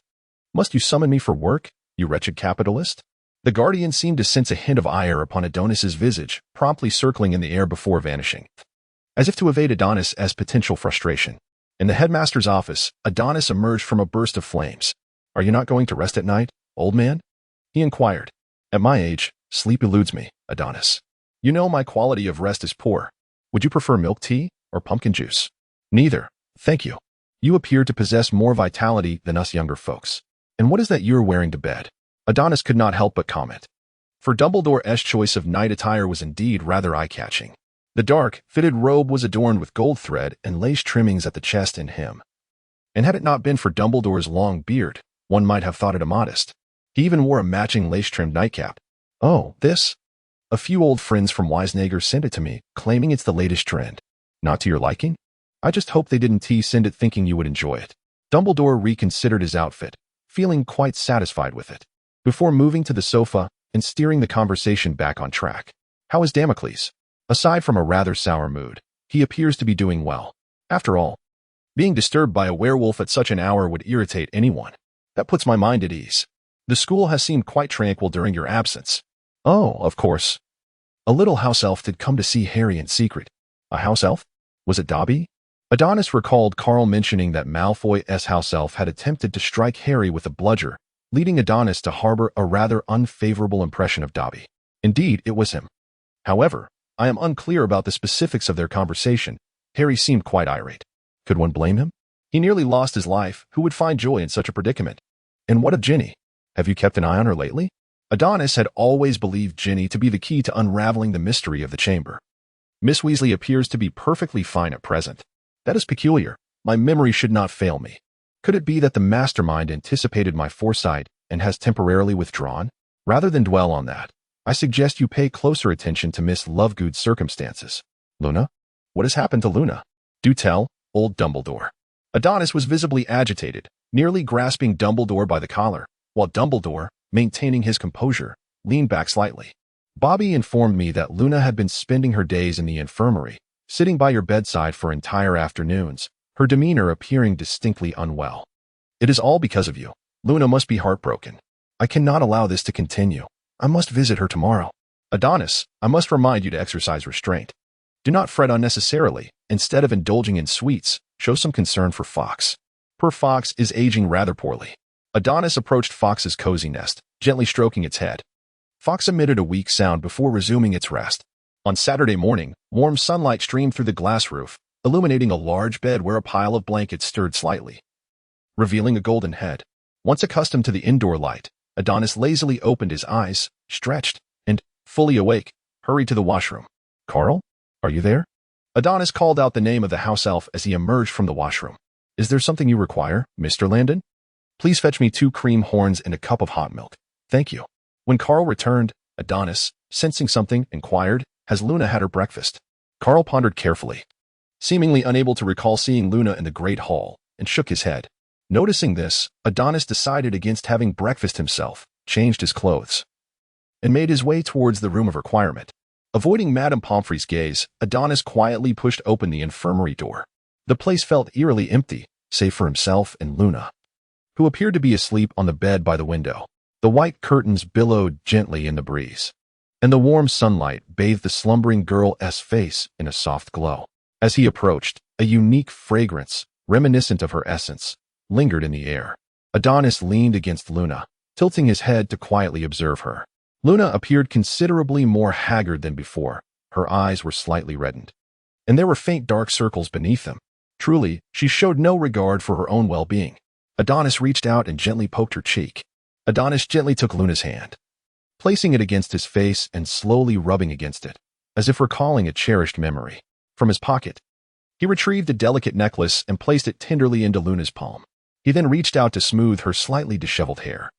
Must you summon me for work, you wretched capitalist? The guardian seemed to sense a hint of ire upon Adonis's visage, promptly circling in the air before vanishing, as if to evade Adonis's potential frustration. In the headmaster's office, Adonis emerged from a burst of flames. Are you not going to rest at night, old man? He inquired. At my age, sleep eludes me, Adonis. You know my quality of rest is poor. Would you prefer milk tea or pumpkin juice? Neither, thank you. You appear to possess more vitality than us younger folks. And what is that you're wearing to bed? Adonis could not help but comment. For Dumbledore's choice of night attire was indeed rather eye-catching. The dark, fitted robe was adorned with gold thread and lace trimmings at the chest and hem. And had it not been for Dumbledore's long beard, one might have thought it immodest. He even wore a matching lace-trimmed nightcap. Oh, this? A few old friends from Weisnager sent it to me, claiming it's the latest trend. Not to your liking? I just hope they didn't send it thinking you would enjoy it. Dumbledore reconsidered his outfit, feeling quite satisfied with it, before moving to the sofa and steering the conversation back on track. How is Damocles? Aside from a rather sour mood, he appears to be doing well. After all, being disturbed by a werewolf at such an hour would irritate anyone. That puts my mind at ease. The school has seemed quite tranquil during your absence. Oh, of course. A little house elf did come to see Harry in secret. A house elf? Was it Dobby? Adonis recalled Carl mentioning that Malfoy's house elf had attempted to strike Harry with a bludger, leading Adonis to harbor a rather unfavorable impression of Dobby. Indeed, it was him. However, I am unclear about the specifics of their conversation. Harry seemed quite irate. Could one blame him? He nearly lost his life. Who would find joy in such a predicament? And what of Ginny? Have you kept an eye on her lately? Adonis had always believed Ginny to be the key to unraveling the mystery of the chamber. Miss Weasley appears to be perfectly fine at present. That is peculiar. My memory should not fail me. Could it be that the mastermind anticipated my foresight and has temporarily withdrawn? Rather than dwell on that, I suggest you pay closer attention to Miss Lovegood's circumstances. Luna? What has happened to Luna? Do tell, old Dumbledore. Adonis was visibly agitated, nearly grasping Dumbledore by the collar, while Dumbledore, maintaining his composure, leaned back slightly. Bobby informed me that Luna had been spending her days in the infirmary, sitting by your bedside for entire afternoons, her demeanor appearing distinctly unwell. It is all because of you. Luna must be heartbroken. I cannot allow this to continue. I must visit her tomorrow. Adonis, I must remind you to exercise restraint. Do not fret unnecessarily. Instead of indulging in sweets, show some concern for Fox. Poor Fox is aging rather poorly. Adonis approached Fox's cozy nest, gently stroking its head. Fox emitted a weak sound before resuming its rest. On Saturday morning, warm sunlight streamed through the glass roof, illuminating a large bed where a pile of blankets stirred slightly, revealing a golden head. Once accustomed to the indoor light, Adonis lazily opened his eyes, stretched, and, fully awake, hurried to the washroom. Carl? Are you there? Adonis called out the name of the house elf as he emerged from the washroom. Is there something you require, Mr. Landon? Please fetch me 2 cream horns and a cup of hot milk. Thank you. When Carl returned, Adonis, sensing something, inquired, Has Luna had her breakfast? Carl pondered carefully, seemingly unable to recall seeing Luna in the great hall, and shook his head. Noticing this, Adonis decided against having breakfast himself, changed his clothes, and made his way towards the room of requirement. Avoiding Madame Pomfrey's gaze, Adonis quietly pushed open the infirmary door. The place felt eerily empty, save for himself and Luna, who appeared to be asleep on the bed by the window. The white curtains billowed gently in the breeze, and the warm sunlight bathed the slumbering girl's face in a soft glow. As he approached, a unique fragrance, reminiscent of her essence, lingered in the air. Adonis leaned against Luna, tilting his head to quietly observe her. Luna appeared considerably more haggard than before. Her eyes were slightly reddened, and there were faint dark circles beneath them. Truly, she showed no regard for her own well-being. Adonis reached out and gently poked her cheek. Adonis gently took Luna's hand, placing it against his face and slowly rubbing against it, as if recalling a cherished memory. From his pocket, he retrieved a delicate necklace and placed it tenderly into Luna's palm. He then reached out to smooth her slightly disheveled hair,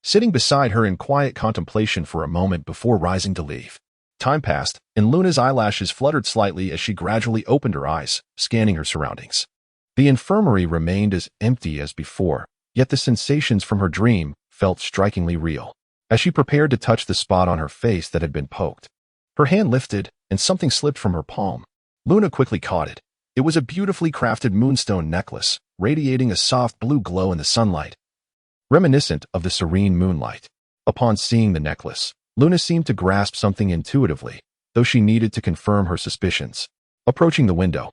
sitting beside her in quiet contemplation for a moment before rising to leave. Time passed, and Luna's eyelashes fluttered slightly as she gradually opened her eyes, scanning her surroundings. The infirmary remained as empty as before, yet the sensations from her dream felt strikingly real. As she prepared to touch the spot on her face that had been poked, her hand lifted, and something slipped from her palm. Luna quickly caught it. It was a beautifully crafted moonstone necklace, radiating a soft blue glow in the sunlight, reminiscent of the serene moonlight. Upon seeing the necklace, Luna seemed to grasp something intuitively, though she needed to confirm her suspicions. Approaching the window,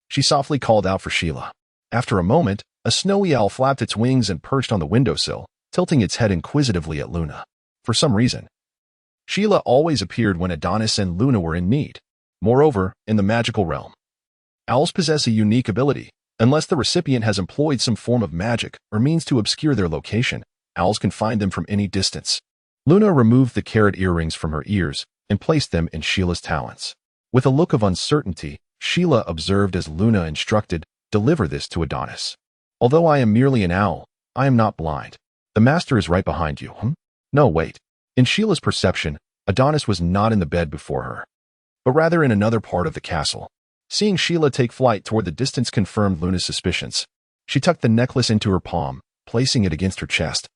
she softly called out for Sheila. After a moment, a snowy owl flapped its wings and perched on the windowsill, tilting its head inquisitively at Luna. For some reason, Sheila always appeared when Adonis and Luna were in need. Moreover, in the magical realm, owls possess a unique ability. Unless the recipient has employed some form of magic or means to obscure their location, owls can find them from any distance. Luna removed the carrot earrings from her ears and placed them in Sheila's talons. With a look of uncertainty, Sheila observed as Luna instructed, "Deliver this to Adonis. Although I am merely an owl, I am not blind. The master is right behind you." No, wait. In Sheila's perception, Adonis was not in the bed before her, but rather in another part of the castle. Seeing Sheila take flight toward the distance confirmed Luna's suspicions. She tucked the necklace into her palm, placing it against her chest.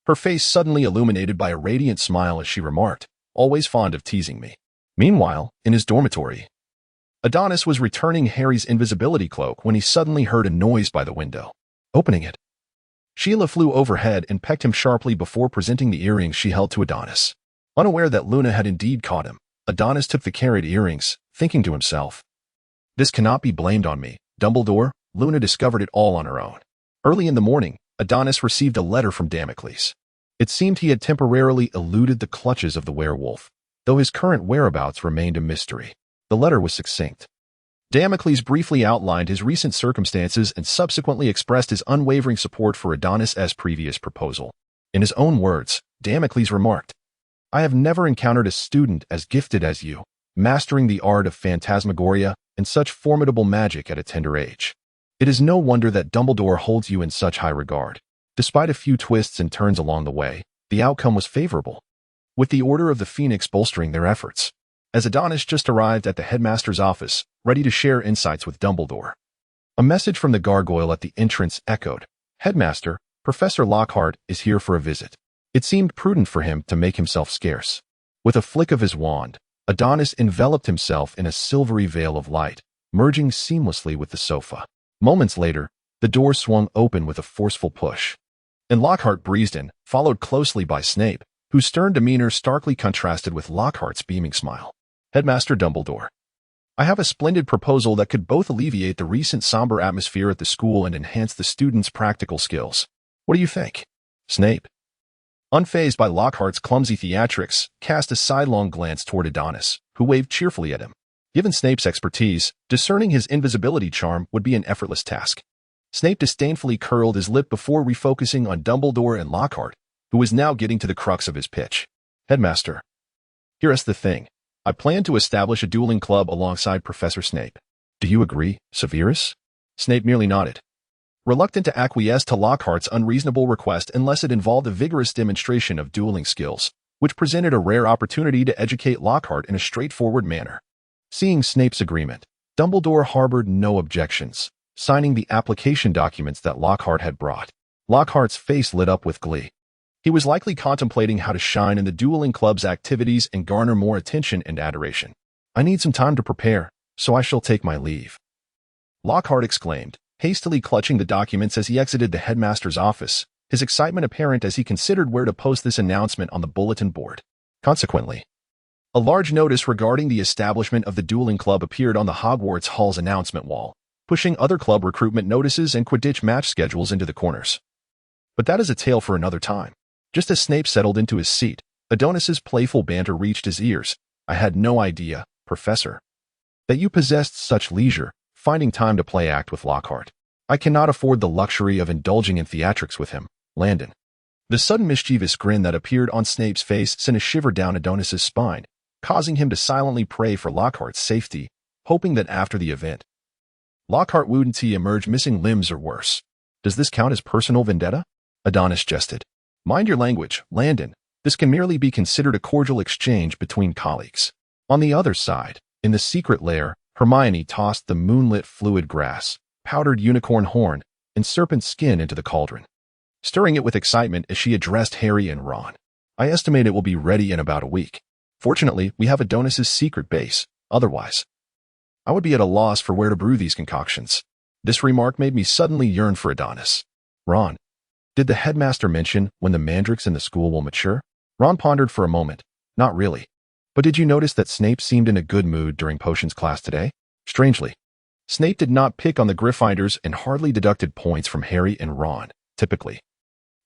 Her face suddenly illuminated by a radiant smile as she remarked, "Always fond of teasing me." Meanwhile, in his dormitory, Adonis was returning Harry's invisibility cloak when he suddenly heard a noise by the window. Opening it, Sheila flew overhead and pecked him sharply before presenting the earrings she held to Adonis. Unaware that Luna had indeed caught him, Adonis took the carrot earrings, thinking to himself, "This cannot be blamed on me, Dumbledore. Luna discovered it all on her own." Early in the morning, Adonis received a letter from Damocles. It seemed he had temporarily eluded the clutches of the werewolf, though his current whereabouts remained a mystery. The letter was succinct. Damocles briefly outlined his recent circumstances and subsequently expressed his unwavering support for Adonis's previous proposal. In his own words, Damocles remarked, "I have never encountered a student as gifted as you, mastering the art of phantasmagoria and such formidable magic at a tender age. It is no wonder that Dumbledore holds you in such high regard." Despite a few twists and turns along the way, the outcome was favorable, with the Order of the Phoenix bolstering their efforts. As Adonis just arrived at the headmaster's office, ready to share insights with Dumbledore, a message from the gargoyle at the entrance echoed, "Headmaster, Professor Lockhart is here for a visit." It seemed prudent for him to make himself scarce. With a flick of his wand, Adonis enveloped himself in a silvery veil of light, merging seamlessly with the sofa. Moments later, the door swung open with a forceful push, and Lockhart breezed in, followed closely by Snape, whose stern demeanor starkly contrasted with Lockhart's beaming smile. "Headmaster Dumbledore, I have a splendid proposal that could both alleviate the recent somber atmosphere at the school and enhance the students' practical skills. What do you think?" Snape, unfazed by Lockhart's clumsy theatrics, cast a sidelong glance toward Adonis, who waved cheerfully at him. Given Snape's expertise, discerning his invisibility charm would be an effortless task. Snape disdainfully curled his lip before refocusing on Dumbledore and Lockhart, who was now getting to the crux of his pitch. "Headmaster, Here's the thing. I plan to establish a dueling club alongside Professor Snape. Do you agree, Severus? Snape merely nodded, reluctant to acquiesce to Lockhart's unreasonable request unless it involved a vigorous demonstration of dueling skills, which presented a rare opportunity to educate Lockhart in a straightforward manner. Seeing Snape's agreement, Dumbledore harbored no objections, signing the application documents that Lockhart had brought. Lockhart's face lit up with glee. He was likely contemplating how to shine in the dueling club's activities and garner more attention and adoration. I need some time to prepare, so I shall take my leave, Lockhart exclaimed, hastily clutching the documents as he exited the headmaster's office, his excitement apparent as he considered where to post this announcement on the bulletin board. Consequently, a large notice regarding the establishment of the dueling club appeared on the Hogwarts Hall's announcement wall, pushing other club recruitment notices and Quidditch match schedules into the corners. But that is a tale for another time. Just as Snape settled into his seat, Adonis's playful banter reached his ears. I had no idea, Professor, that you possessed such leisure, finding time to play act with Lockhart. I cannot afford the luxury of indulging in theatrics with him, Landon. The sudden mischievous grin that appeared on Snape's face sent a shiver down Adonis's spine, causing him to silently pray for Lockhart's safety, hoping that after the event, Lockhart wouldn't emerge missing limbs or worse. Does this count as personal vendetta? Adonis jested. Mind your language, Landon. This can merely be considered a cordial exchange between colleagues. On the other side, in the secret lair, Hermione tossed the moonlit fluid grass, powdered unicorn horn, and serpent skin into the cauldron, stirring it with excitement as she addressed Harry and Ron. I estimate it will be ready in about a week. Fortunately, we have Adonis's secret base. Otherwise, I would be at a loss for where to brew these concoctions. This remark made me suddenly yearn for Adonis. Ron, did the headmaster mention when the mandrakes in the school will mature? Ron pondered for a moment. Not really. But did you notice that Snape seemed in a good mood during potions class today? Strangely, Snape did not pick on the Gryffindors and hardly deducted points from Harry and Ron. Typically,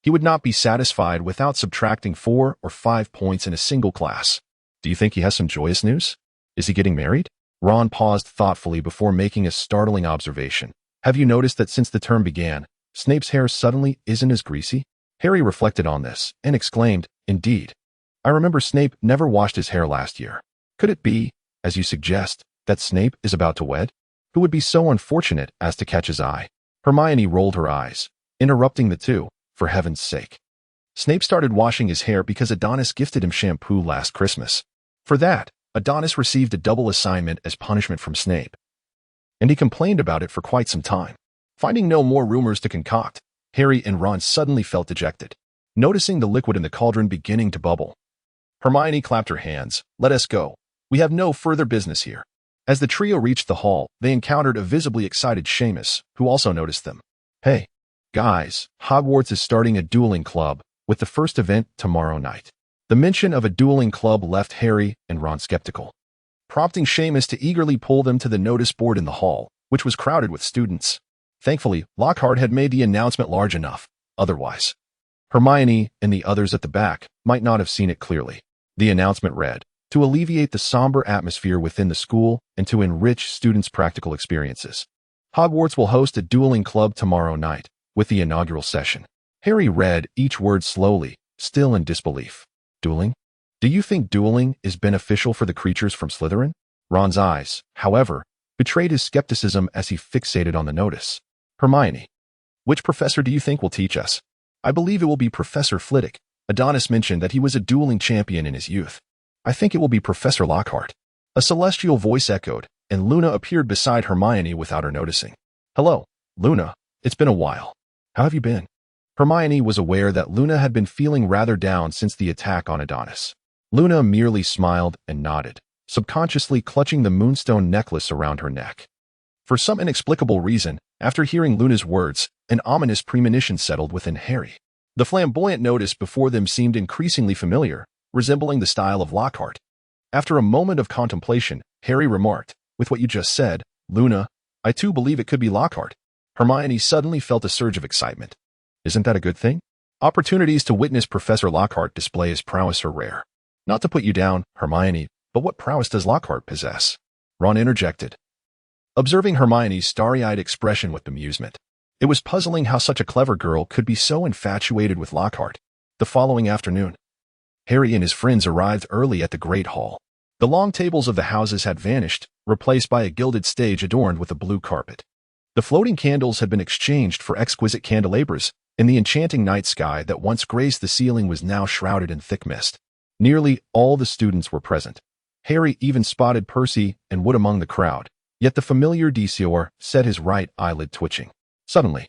he would not be satisfied without subtracting 4 or 5 points in a single class. Do you think he has some joyous news? Is he getting married? Ron paused thoughtfully before making a startling observation. Have you noticed that since the term began, Snape's hair suddenly isn't as greasy? Harry reflected on this and exclaimed, Indeed. I remember Snape never washed his hair last year. Could it be, as you suggest, that Snape is about to wed? Who would be so unfortunate as to catch his eye? Hermione rolled her eyes, interrupting the two, for heaven's sake. Snape started washing his hair because Adonis gifted him shampoo last Christmas. For that, Adonis received a double assignment as punishment from Snape, and he complained about it for quite some time. Finding no more rumors to concoct, Harry and Ron suddenly felt dejected, noticing the liquid in the cauldron beginning to bubble. Hermione clapped her hands. Let us go. We have no further business here. As the trio reached the hall, they encountered a visibly excited Seamus, who also noticed them. Hey, guys, Hogwarts is starting a dueling club, with the first event tomorrow night. The mention of a dueling club left Harry and Ron skeptical, prompting Seamus to eagerly pull them to the notice board in the hall, which was crowded with students. Thankfully, Lockhart had made the announcement large enough. Otherwise, Hermione and the others at the back might not have seen it clearly. The announcement read, to alleviate the somber atmosphere within the school and to enrich students' practical experiences, Hogwarts will host a dueling club tomorrow night, with the inaugural session. Harry read each word slowly, still in disbelief. Dueling? Do you think dueling is beneficial for the creatures from Slytherin? Ron's eyes, however, betrayed his skepticism as he fixated on the notice. Hermione, which professor do you think will teach us? I believe it will be Professor Flitwick. Adonis mentioned that he was a dueling champion in his youth. I think it will be Professor Lockhart. A celestial voice echoed, and Luna appeared beside Hermione without her noticing. Hello, Luna. It's been a while. How have you been? Hermione was aware that Luna had been feeling rather down since the attack on Adonis. Luna merely smiled and nodded, subconsciously clutching the moonstone necklace around her neck. For some inexplicable reason, after hearing Luna's words, an ominous premonition settled within Harry. The flamboyant notice before them seemed increasingly familiar, resembling the style of Lockhart. After a moment of contemplation, Harry remarked, with what you just said, Luna, I too believe it could be Lockhart. Hermione suddenly felt a surge of excitement. Isn't that a good thing? Opportunities to witness Professor Lockhart display his prowess are rare. Not to put you down, Hermione, but what prowess does Lockhart possess? Ron interjected, observing Hermione's starry-eyed expression with amusement. It was puzzling how such a clever girl could be so infatuated with Lockhart. The following afternoon, Harry and his friends arrived early at the Great Hall. The long tables of the houses had vanished, replaced by a gilded stage adorned with a blue carpet. The floating candles had been exchanged for exquisite candelabras, and the enchanting night sky that once graced the ceiling was now shrouded in thick mist. Nearly all the students were present. Harry even spotted Percy and Wood among the crowd, yet the familiar Disior set his right eyelid twitching. Suddenly,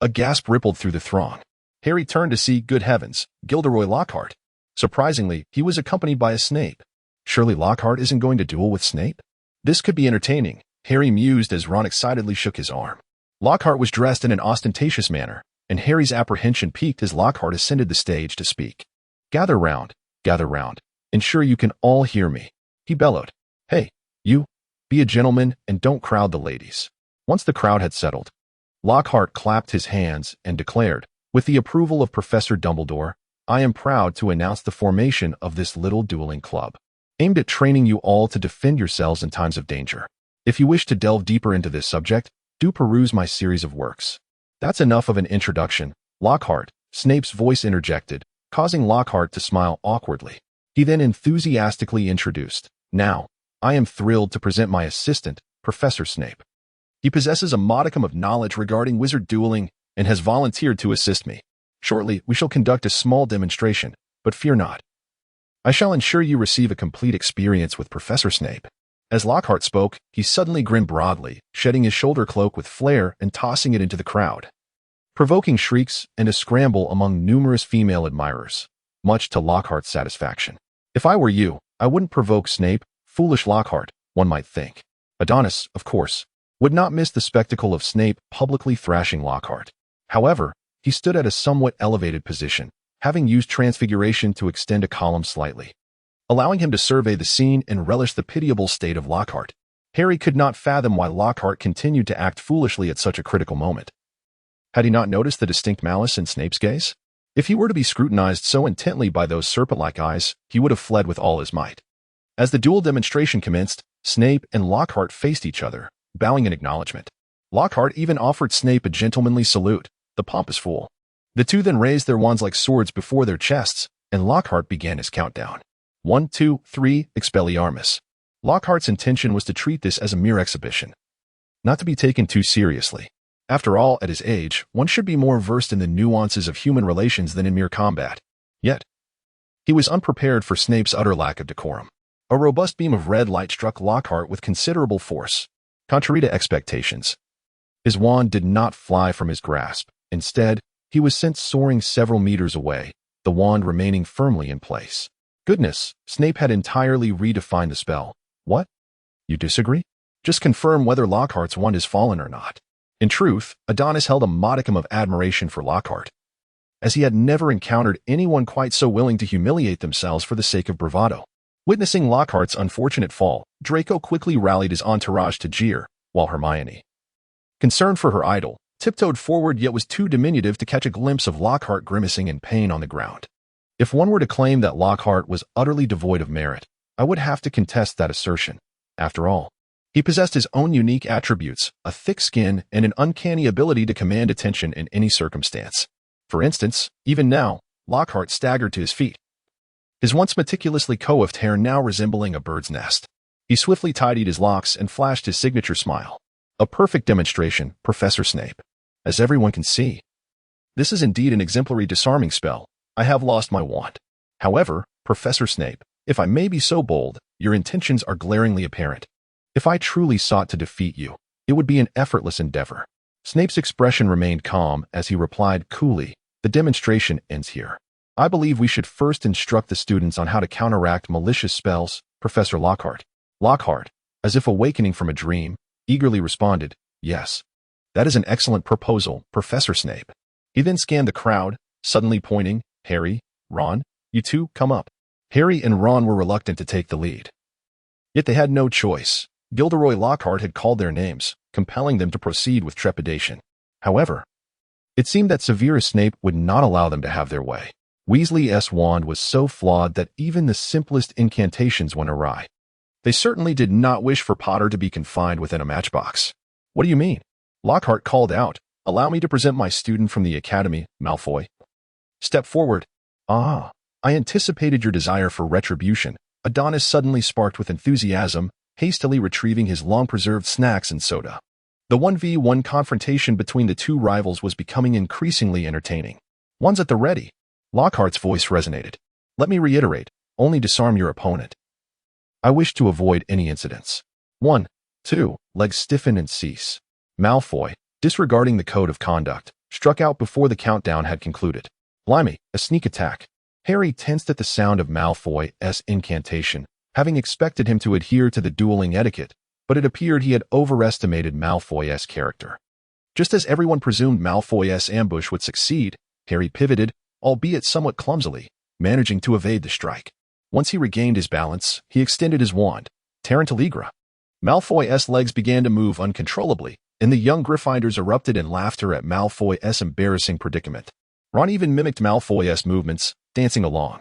a gasp rippled through the throng. Harry turned to see, good heavens, Gilderoy Lockhart. Surprisingly, he was accompanied by a Snape. Surely Lockhart isn't going to duel with Snape? This could be entertaining, Harry mused as Ron excitedly shook his arm. Lockhart was dressed in an ostentatious manner, and Harry's apprehension peaked as Lockhart ascended the stage to speak. Gather round, ensure you can all hear me, he bellowed. Hey, you, be a gentleman and don't crowd the ladies. Once the crowd had settled, Lockhart clapped his hands and declared, with the approval of Professor Dumbledore, I am proud to announce the formation of this little dueling club, aimed at training you all to defend yourselves in times of danger. If you wish to delve deeper into this subject, do peruse my series of works. That's enough of an introduction, Lockhart, Snape's voice interjected, causing Lockhart to smile awkwardly. He then enthusiastically introduced, Now, I am thrilled to present my assistant, Professor Snape. He possesses a modicum of knowledge regarding wizard dueling and has volunteered to assist me. Shortly, we shall conduct a small demonstration, but fear not. I shall ensure you receive a complete experience with Professor Snape. As Lockhart spoke, he suddenly grinned broadly, shedding his shoulder cloak with flair and tossing it into the crowd, provoking shrieks and a scramble among numerous female admirers, much to Lockhart's satisfaction. If I were you, I wouldn't provoke Snape, foolish Lockhart, one might think. Adonis, of course, would not miss the spectacle of Snape publicly thrashing Lockhart. However, he stood at a somewhat elevated position, having used transfiguration to extend a column slightly, allowing him to survey the scene and relish the pitiable state of Lockhart. Harry could not fathom why Lockhart continued to act foolishly at such a critical moment. Had he not noticed the distinct malice in Snape's gaze? If he were to be scrutinized so intently by those serpent-like eyes, he would have fled with all his might. As the duel demonstration commenced, Snape and Lockhart faced each other, bowing in acknowledgement. Lockhart even offered Snape a gentlemanly salute, the pompous fool. The two then raised their wands like swords before their chests, and Lockhart began his countdown. 1, 2, 3, Expelliarmus. Lockhart's intention was to treat this as a mere exhibition, not to be taken too seriously. After all, at his age, one should be more versed in the nuances of human relations than in mere combat. Yet, he was unprepared for Snape's utter lack of decorum. A robust beam of red light struck Lockhart with considerable force. Contrary to expectations, his wand did not fly from his grasp. Instead, he was sent soaring several meters away, the wand remaining firmly in place. Goodness, Snape had entirely redefined the spell. What? You disagree? Just confirm whether Lockhart's wand has fallen or not. In truth, Adonis held a modicum of admiration for Lockhart, as he had never encountered anyone quite so willing to humiliate themselves for the sake of bravado. Witnessing Lockhart's unfortunate fall, Draco quickly rallied his entourage to jeer, while Hermione, concerned for her idol, tiptoed forward yet was too diminutive to catch a glimpse of Lockhart grimacing in pain on the ground. If one were to claim that Lockhart was utterly devoid of merit, I would have to contest that assertion. After all, he possessed his own unique attributes, a thick skin, and an uncanny ability to command attention in any circumstance. For instance, even now, Lockhart staggered to his feet, his once meticulously coiffed hair now resembling a bird's nest. He swiftly tidied his locks and flashed his signature smile. A perfect demonstration, Professor Snape. As everyone can see, this is indeed an exemplary disarming spell. I have lost my wand. However, Professor Snape, if I may be so bold, your intentions are glaringly apparent. If I truly sought to defeat you, it would be an effortless endeavor. Snape's expression remained calm as he replied coolly, the demonstration ends here. I believe we should first instruct the students on how to counteract malicious spells, Professor Lockhart. Lockhart, as if awakening from a dream, eagerly responded, yes. That is an excellent proposal, Professor Snape. He then scanned the crowd, suddenly pointing, Harry, Ron, you two, come up. Harry and Ron were reluctant to take the lead. Yet they had no choice. Gilderoy Lockhart had called their names, compelling them to proceed with trepidation. However, it seemed that Severus Snape would not allow them to have their way. Weasley's wand was so flawed that even the simplest incantations went awry. They certainly did not wish for Potter to be confined within a matchbox. What do you mean? Lockhart called out, allow me to present my student from the academy, Malfoy. Step forward. Ah, I anticipated your desire for retribution. Adonis suddenly sparked with enthusiasm, hastily retrieving his long-preserved snacks and soda. The 1v1 confrontation between the two rivals was becoming increasingly entertaining. One's at the ready. Lockhart's voice resonated. Let me reiterate, only disarm your opponent. I wish to avoid any incidents. 1, 2, legs stiffen and cease. Malfoy, disregarding the code of conduct, struck out before the countdown had concluded. Blimey, a sneak attack. Harry tensed at the sound of Malfoy's incantation, having expected him to adhere to the dueling etiquette, but it appeared he had overestimated Malfoy's character. Just as everyone presumed Malfoy's ambush would succeed, Harry pivoted, albeit somewhat clumsily, managing to evade the strike. Once he regained his balance, he extended his wand, Tarantaligra. Malfoy's legs began to move uncontrollably, and the young Gryffindors erupted in laughter at Malfoy's embarrassing predicament. Ron even mimicked Malfoy's movements, dancing along.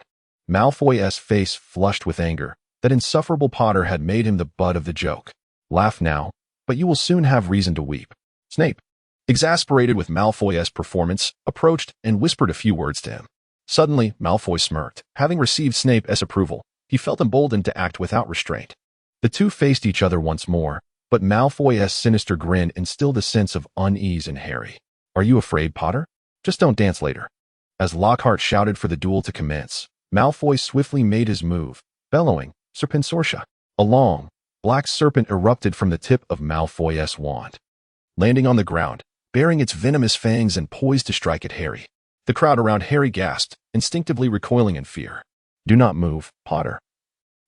Malfoy's face flushed with anger. That insufferable Potter had made him the butt of the joke. Laugh now, but you will soon have reason to weep. Snape, exasperated with Malfoy's performance, approached and whispered a few words to him. Suddenly, Malfoy smirked. Having received Snape's approval, he felt emboldened to act without restraint. The two faced each other once more, but Malfoy's sinister grin instilled a sense of unease in Harry. Are you afraid, Potter? Just don't dance later. As Lockhart shouted for the duel to commence, Malfoy swiftly made his move, bellowing, Serpensortia. A long, black serpent erupted from the tip of Malfoy's wand, landing on the ground, bearing its venomous fangs and poised to strike at Harry. The crowd around Harry gasped, instinctively recoiling in fear. Do not move, Potter.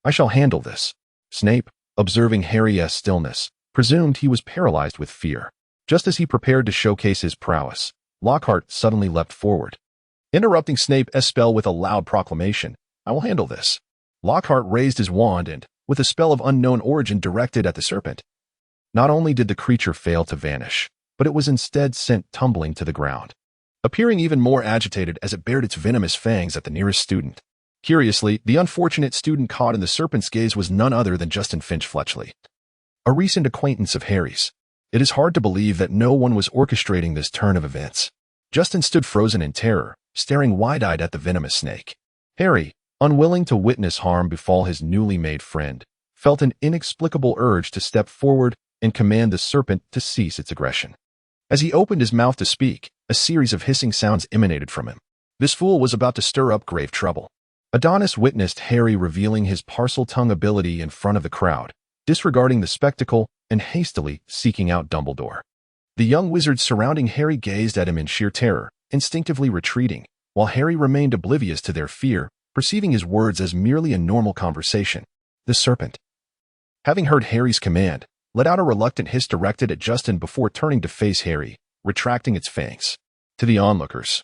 I shall handle this. Snape, observing Harry's stillness, presumed he was paralyzed with fear. Just as he prepared to showcase his prowess, Lockhart suddenly leapt forward, interrupting Snape's spell with a loud proclamation. I will handle this. Lockhart raised his wand and, with a spell of unknown origin directed at the serpent, not only did the creature fail to vanish, but it was instead sent tumbling to the ground, appearing even more agitated as it bared its venomous fangs at the nearest student. Curiously, the unfortunate student caught in the serpent's gaze was none other than Justin Finch-Fletchley, a recent acquaintance of Harry's. It is hard to believe that no one was orchestrating this turn of events. Justin stood frozen in terror, staring wide-eyed at the venomous snake. Harry, unwilling to witness harm befall his newly made friend, felt an inexplicable urge to step forward and command the serpent to cease its aggression. As he opened his mouth to speak, a series of hissing sounds emanated from him. This fool was about to stir up grave trouble. Adonis witnessed Harry revealing his parcel-tongue ability in front of the crowd, disregarding the spectacle and hastily seeking out Dumbledore. The young wizards surrounding Harry gazed at him in sheer terror, instinctively retreating, while Harry remained oblivious to their fear, perceiving his words as merely a normal conversation. The serpent, having heard Harry's command, let out a reluctant hiss directed at Justin before turning to face Harry, retracting its fangs. To the onlookers,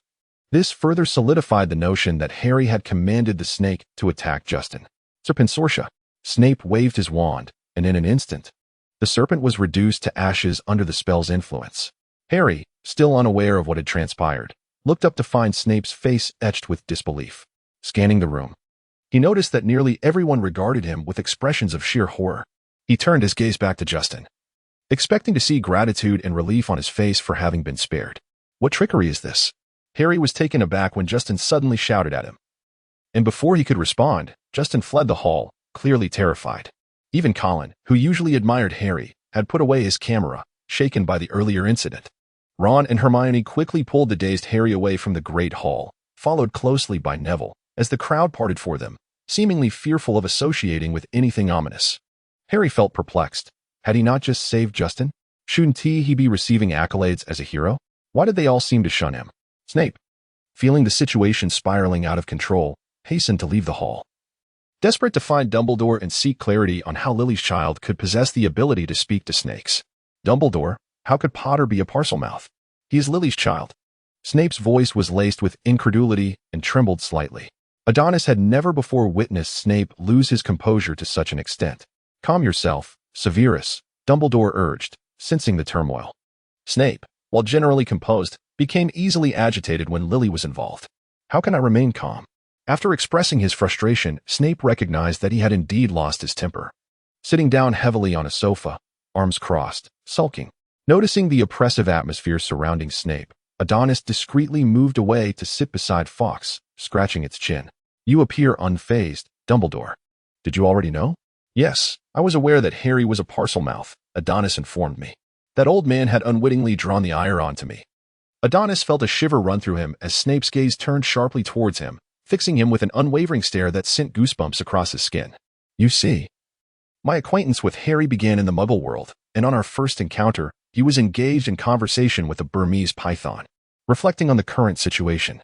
this further solidified the notion that Harry had commanded the snake to attack Justin. Serpensortia. Snape waved his wand, and in an instant, the serpent was reduced to ashes under the spell's influence. Harry, still unaware of what had transpired, looked up to find Snape's face etched with disbelief. Scanning the room, he noticed that nearly everyone regarded him with expressions of sheer horror. He turned his gaze back to Justin, expecting to see gratitude and relief on his face for having been spared. What trickery is this? Harry was taken aback when Justin suddenly shouted at him. And before he could respond, Justin fled the hall, clearly terrified. Even Colin, who usually admired Harry, had put away his camera, shaken by the earlier incident. Ron and Hermione quickly pulled the dazed Harry away from the Great Hall, followed closely by Neville, as the crowd parted for them, seemingly fearful of associating with anything ominous. Harry felt perplexed. Had he not just saved Justin? Shouldn't he be receiving accolades as a hero? Why did they all seem to shun him? Snape, feeling the situation spiraling out of control, hastened to leave the hall. Desperate to find Dumbledore and seek clarity on how Lily's child could possess the ability to speak to snakes. Dumbledore, how could Potter be a Parselmouth? He is Lily's child. Snape's voice was laced with incredulity and trembled slightly. Adonis had never before witnessed Snape lose his composure to such an extent. Calm yourself, Severus, Dumbledore urged, sensing the turmoil. Snape, while generally composed, became easily agitated when Lily was involved. How can I remain calm? After expressing his frustration, Snape recognized that he had indeed lost his temper. Sitting down heavily on a sofa, arms crossed, sulking. Noticing the oppressive atmosphere surrounding Snape, Adonis discreetly moved away to sit beside Fawkes, scratching its chin. You appear unfazed, Dumbledore. Did you already know? Yes, I was aware that Harry was a parcel mouth, Adonis informed me. That old man had unwittingly drawn the ire onto me. Adonis felt a shiver run through him as Snape's gaze turned sharply towards him, fixing him with an unwavering stare that sent goosebumps across his skin. You see, my acquaintance with Harry began in the Muggle world, and on our first encounter, he was engaged in conversation with a Burmese python, reflecting on the current situation.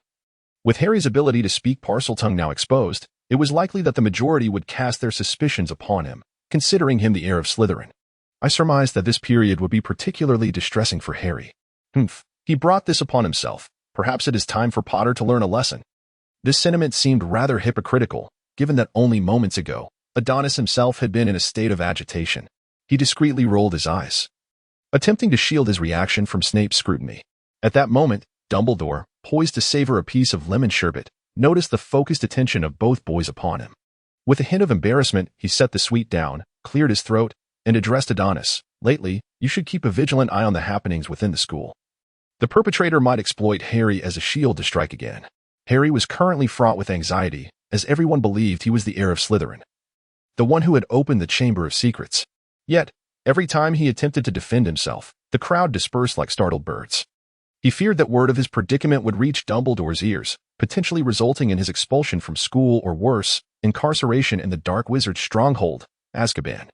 With Harry's ability to speak Parseltongue now exposed, it was likely that the majority would cast their suspicions upon him, considering him the heir of Slytherin. I surmised that this period would be particularly distressing for Harry. He brought this upon himself. Perhaps it is time for Potter to learn a lesson. This sentiment seemed rather hypocritical, given that only moments ago, Adonis himself had been in a state of agitation. He discreetly rolled his eyes, attempting to shield his reaction from Snape's scrutiny. At that moment, Dumbledore, poised to savor a piece of lemon sherbet, noticed the focused attention of both boys upon him. With a hint of embarrassment, he set the sweet down, cleared his throat, and addressed Adonis. Lately, you should keep a vigilant eye on the happenings within the school. The perpetrator might exploit Harry as a shield to strike again. Harry was currently fraught with anxiety, as everyone believed he was the heir of Slytherin, the one who had opened the Chamber of Secrets. Yet, every time he attempted to defend himself, the crowd dispersed like startled birds. He feared that word of his predicament would reach Dumbledore's ears, potentially resulting in his expulsion from school or worse, incarceration in the Dark Wizard's stronghold, Azkaban.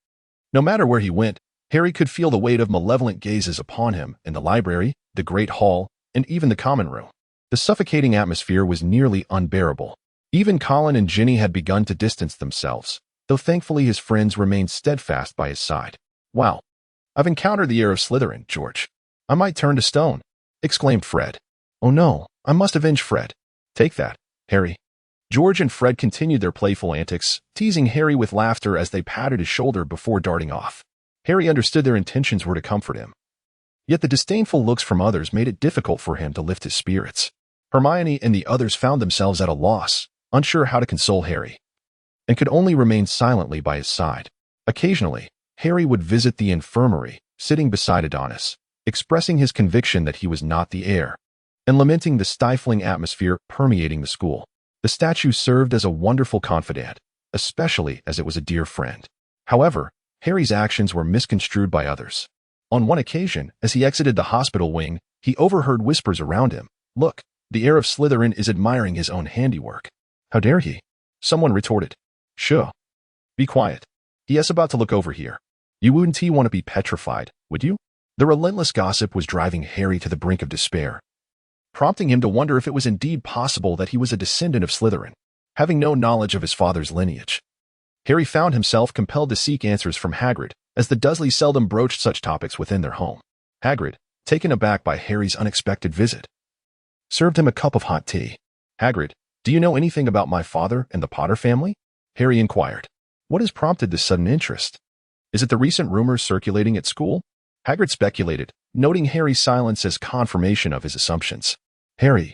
No matter where he went, Harry could feel the weight of malevolent gazes upon him in the library, the Great Hall, and even the common room. The suffocating atmosphere was nearly unbearable. Even Colin and Ginny had begun to distance themselves, though thankfully his friends remained steadfast by his side. Wow, I've encountered the heir of Slytherin, George. I might turn to stone, exclaimed Fred. Oh no, I must avenge Fred. Take that, Harry. George and Fred continued their playful antics, teasing Harry with laughter as they patted his shoulder before darting off. Harry understood their intentions were to comfort him. Yet the disdainful looks from others made it difficult for him to lift his spirits. Hermione and the others found themselves at a loss, unsure how to console Harry, and could only remain silently by his side. Occasionally, Harry would visit the infirmary, sitting beside Adonis, expressing his conviction that he was not the heir, and lamenting the stifling atmosphere permeating the school. The statue served as a wonderful confidant, especially as it was a dear friend. However, Harry's actions were misconstrued by others. On one occasion, as he exited the hospital wing, he overheard whispers around him. Look, the heir of Slytherin is admiring his own handiwork. How dare he? Someone retorted. Sure. Be quiet. He is about to look over here. You wouldn't want to be petrified, would you? The relentless gossip was driving Harry to the brink of despair, prompting him to wonder if it was indeed possible that he was a descendant of Slytherin, having no knowledge of his father's lineage. Harry found himself compelled to seek answers from Hagrid, as the Dursleys seldom broached such topics within their home. Hagrid, taken aback by Harry's unexpected visit, served him a cup of hot tea. Hagrid, do you know anything about my father and the Potter family? Harry inquired. What has prompted this sudden interest? Is it the recent rumors circulating at school? Hagrid speculated, noting Harry's silence as confirmation of his assumptions. Harry,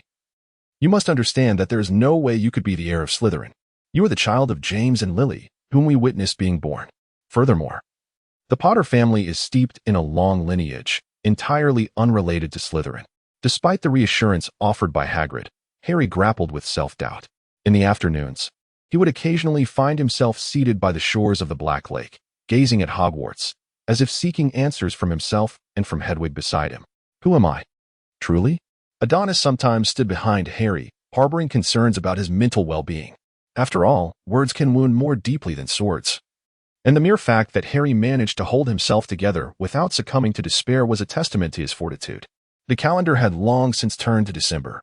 you must understand that there is no way you could be the heir of Slytherin. You are the child of James and Lily, whom we witnessed being born. Furthermore, the Potter family is steeped in a long lineage, entirely unrelated to Slytherin. Despite the reassurance offered by Hagrid, Harry grappled with self-doubt. In the afternoons, he would occasionally find himself seated by the shores of the Black Lake, gazing at Hogwarts, as if seeking answers from himself and from Hedwig beside him. Who am I? Truly? Adonis sometimes stood behind Harry, harboring concerns about his mental well-being. After all, words can wound more deeply than swords. And the mere fact that Harry managed to hold himself together without succumbing to despair was a testament to his fortitude. The calendar had long since turned to December,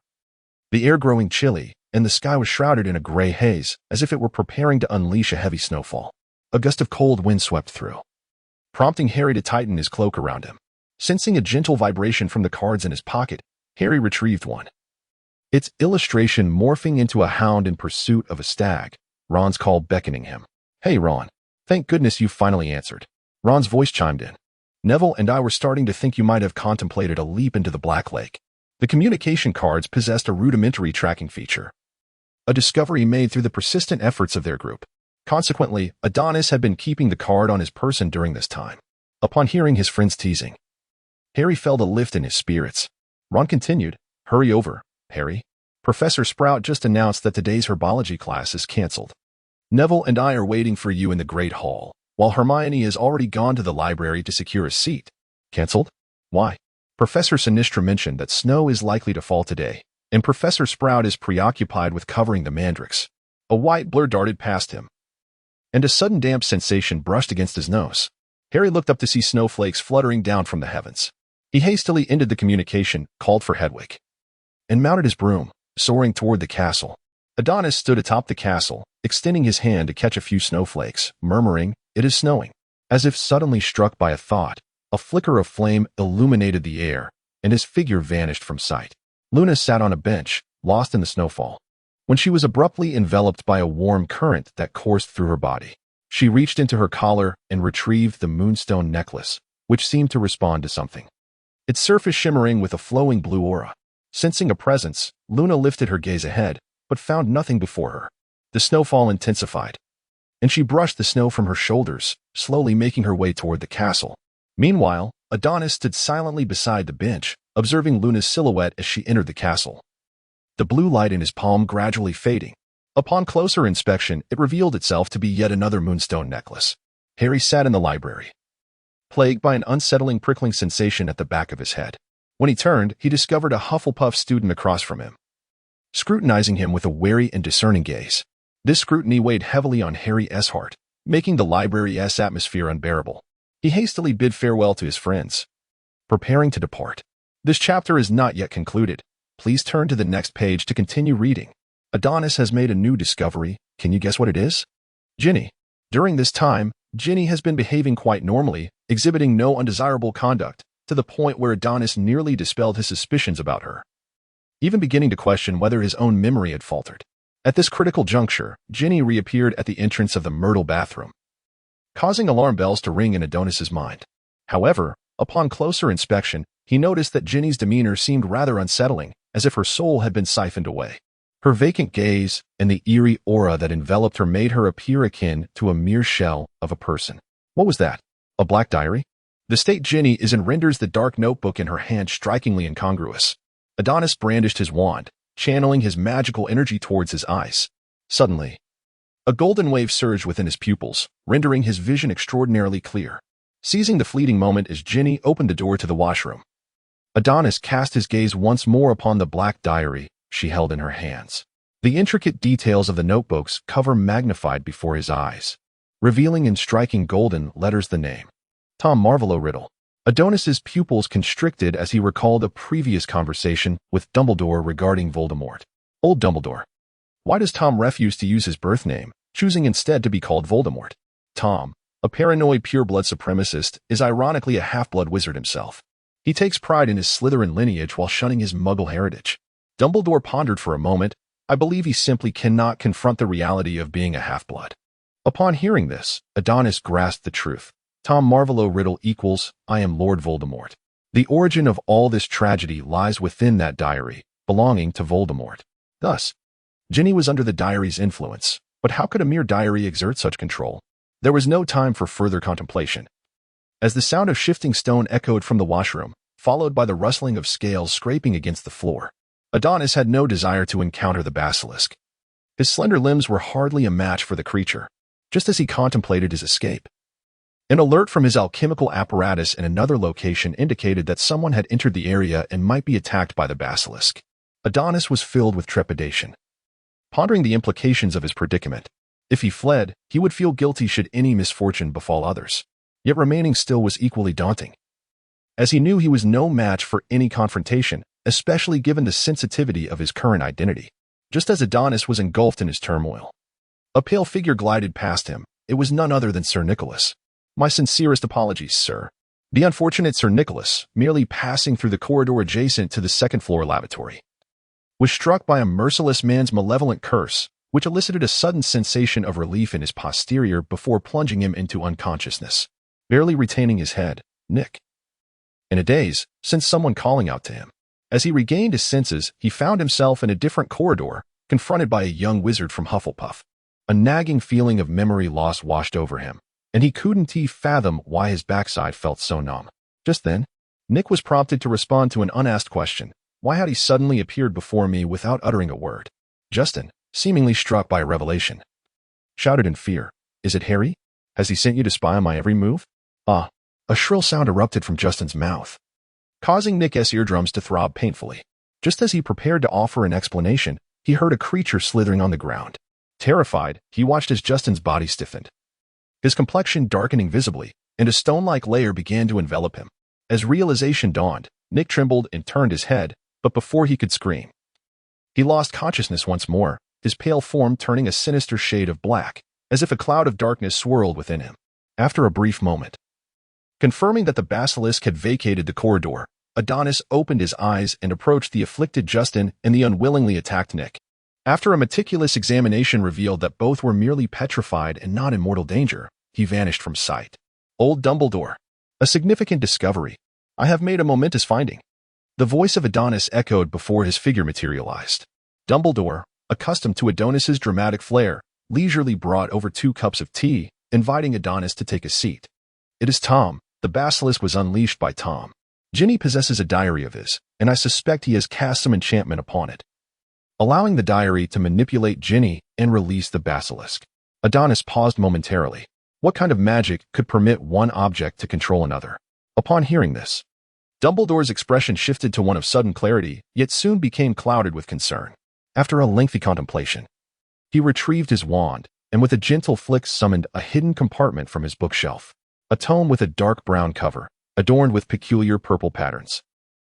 the air growing chilly, and the sky was shrouded in a gray haze, as if it were preparing to unleash a heavy snowfall. A gust of cold wind swept through, prompting Harry to tighten his cloak around him. Sensing a gentle vibration from the cards in his pocket, Harry retrieved one, its illustration morphing into a hound in pursuit of a stag, Ron's call beckoning him. Hey, Ron. Thank goodness you finally answered. Ron's voice chimed in. Neville and I were starting to think you might have contemplated a leap into the Black Lake. The communication cards possessed a rudimentary tracking feature, a discovery made through the persistent efforts of their group. Consequently, Adonis had been keeping the card on his person during this time. Upon hearing his friend's teasing, Harry felt a lift in his spirits. Ron continued, Hurry over, Harry. Professor Sprout just announced that today's herbology class is cancelled. Neville and I are waiting for you in the Great Hall, while Hermione has already gone to the library to secure a seat. Cancelled? Why? Professor Sinistra mentioned that snow is likely to fall today, and Professor Sprout is preoccupied with covering the mandrakes. A white blur darted past him, and a sudden damp sensation brushed against his nose. Harry looked up to see snowflakes fluttering down from the heavens. He hastily ended the communication, called for Hedwig, and mounted his broom, soaring toward the castle. Adonis stood atop the castle, extending his hand to catch a few snowflakes, murmuring, "It is snowing." As if suddenly struck by a thought, a flicker of flame illuminated the air, and his figure vanished from sight. Luna sat on a bench, lost in the snowfall, when she was abruptly enveloped by a warm current that coursed through her body. She reached into her collar and retrieved the moonstone necklace, which seemed to respond to something. Its surface shimmering with a flowing blue aura. Sensing a presence, Luna lifted her gaze ahead, but found nothing before her. The snowfall intensified, and she brushed the snow from her shoulders, slowly making her way toward the castle. Meanwhile, Adonis stood silently beside the bench, observing Luna's silhouette as she entered the castle. The blue light in his palm gradually fading. Upon closer inspection, it revealed itself to be yet another moonstone necklace. Harry sat in the library, plagued by an unsettling prickling sensation at the back of his head. When he turned, he discovered a Hufflepuff student across from him, scrutinizing him with a wary and discerning gaze. This scrutiny weighed heavily on Harry S. Hart, making the library's atmosphere unbearable. He hastily bid farewell to his friends, preparing to depart. This chapter is not yet concluded. Please turn to the next page to continue reading. Adonis has made a new discovery. Can you guess what it is? Ginny. During this time, Ginny has been behaving quite normally, exhibiting no undesirable conduct, to the point where Adonis nearly dispelled his suspicions about her, even beginning to question whether his own memory had faltered. At this critical juncture, Ginny reappeared at the entrance of the Myrtle bathroom, causing alarm bells to ring in Adonis's mind. However, upon closer inspection, he noticed that Ginny's demeanor seemed rather unsettling, as if her soul had been siphoned away. Her vacant gaze and the eerie aura that enveloped her made her appear akin to a mere shell of a person. What was that? A black diary? The state Ginny is in renders the dark notebook in her hand strikingly incongruous. Adonis brandished his wand, channeling his magical energy towards his eyes. Suddenly, a golden wave surged within his pupils, rendering his vision extraordinarily clear. Seizing the fleeting moment as Ginny opened the door to the washroom, Adonis cast his gaze once more upon the black diary she held in her hands. The intricate details of the notebook's cover magnified before his eyes, revealing in striking golden letters the name, Tom Marvolo Riddle. Adonis's pupils constricted as he recalled a previous conversation with Dumbledore regarding Voldemort. Old Dumbledore. Why does Tom refuse to use his birth name, choosing instead to be called Voldemort? Tom, a paranoid pure-blood supremacist, is ironically a half-blood wizard himself. He takes pride in his Slytherin lineage while shunning his Muggle heritage. Dumbledore pondered for a moment. I believe he simply cannot confront the reality of being a half-blood. Upon hearing this, Adonis grasped the truth. Tom Marvolo Riddle equals, I am Lord Voldemort. The origin of all this tragedy lies within that diary, belonging to Voldemort. Thus, Ginny was under the diary's influence, but how could a mere diary exert such control? There was no time for further contemplation. As the sound of shifting stone echoed from the washroom, followed by the rustling of scales scraping against the floor, Adonis had no desire to encounter the basilisk. His slender limbs were hardly a match for the creature, just as he contemplated his escape. An alert from his alchemical apparatus in another location indicated that someone had entered the area and might be attacked by the basilisk. Adonis was filled with trepidation, pondering the implications of his predicament. If he fled, he would feel guilty should any misfortune befall others. Yet remaining still was equally daunting, as he knew he was no match for any confrontation, especially given the sensitivity of his current identity. Just as Adonis was engulfed in his turmoil, a pale figure glided past him. It was none other than Sir Nicholas. My sincerest apologies, sir. The unfortunate Sir Nicholas, merely passing through the corridor adjacent to the second-floor lavatory, was struck by a merciless man's malevolent curse, which elicited a sudden sensation of relief in his posterior before plunging him into unconsciousness. Barely retaining his head, Nick, in a daze, sensed someone calling out to him. As he regained his senses, he found himself in a different corridor, confronted by a young wizard from Hufflepuff. A nagging feeling of memory loss washed over him, and he couldn't fathom why his backside felt so numb. Just then, Nick was prompted to respond to an unasked question. Why had he suddenly appeared before me without uttering a word? Justin, seemingly struck by a revelation, shouted in fear, "Is it Harry? Has he sent you to spy on my every move?" Ah! A shrill sound erupted from Justin's mouth, causing Nick's eardrums to throb painfully. Just as he prepared to offer an explanation, he heard a creature slithering on the ground. Terrified, he watched as Justin's body stiffened, his complexion darkening visibly, and a stone-like layer began to envelop him. As realization dawned, Nick trembled and turned his head, but before he could scream, he lost consciousness once more, his pale form turning a sinister shade of black, as if a cloud of darkness swirled within him. After a brief moment, confirming that the basilisk had vacated the corridor, Adonis opened his eyes and approached the afflicted Justin and the unwillingly attacked Nick. After a meticulous examination revealed that both were merely petrified and not in mortal danger, he vanished from sight. Old Dumbledore. A significant discovery. I have made a momentous finding. The voice of Adonis echoed before his figure materialized. Dumbledore, accustomed to Adonis's dramatic flair, leisurely brought over 2 cups of tea, inviting Adonis to take a seat. It is Tom. The basilisk was unleashed by Tom. Ginny possesses a diary of his, and I suspect he has cast some enchantment upon it, allowing the diary to manipulate Ginny and release the basilisk. Adonis paused momentarily. What kind of magic could permit one object to control another? Upon hearing this, Dumbledore's expression shifted to one of sudden clarity, yet soon became clouded with concern. After a lengthy contemplation, he retrieved his wand, and with a gentle flick summoned a hidden compartment from his bookshelf. A tome with a dark brown cover, adorned with peculiar purple patterns,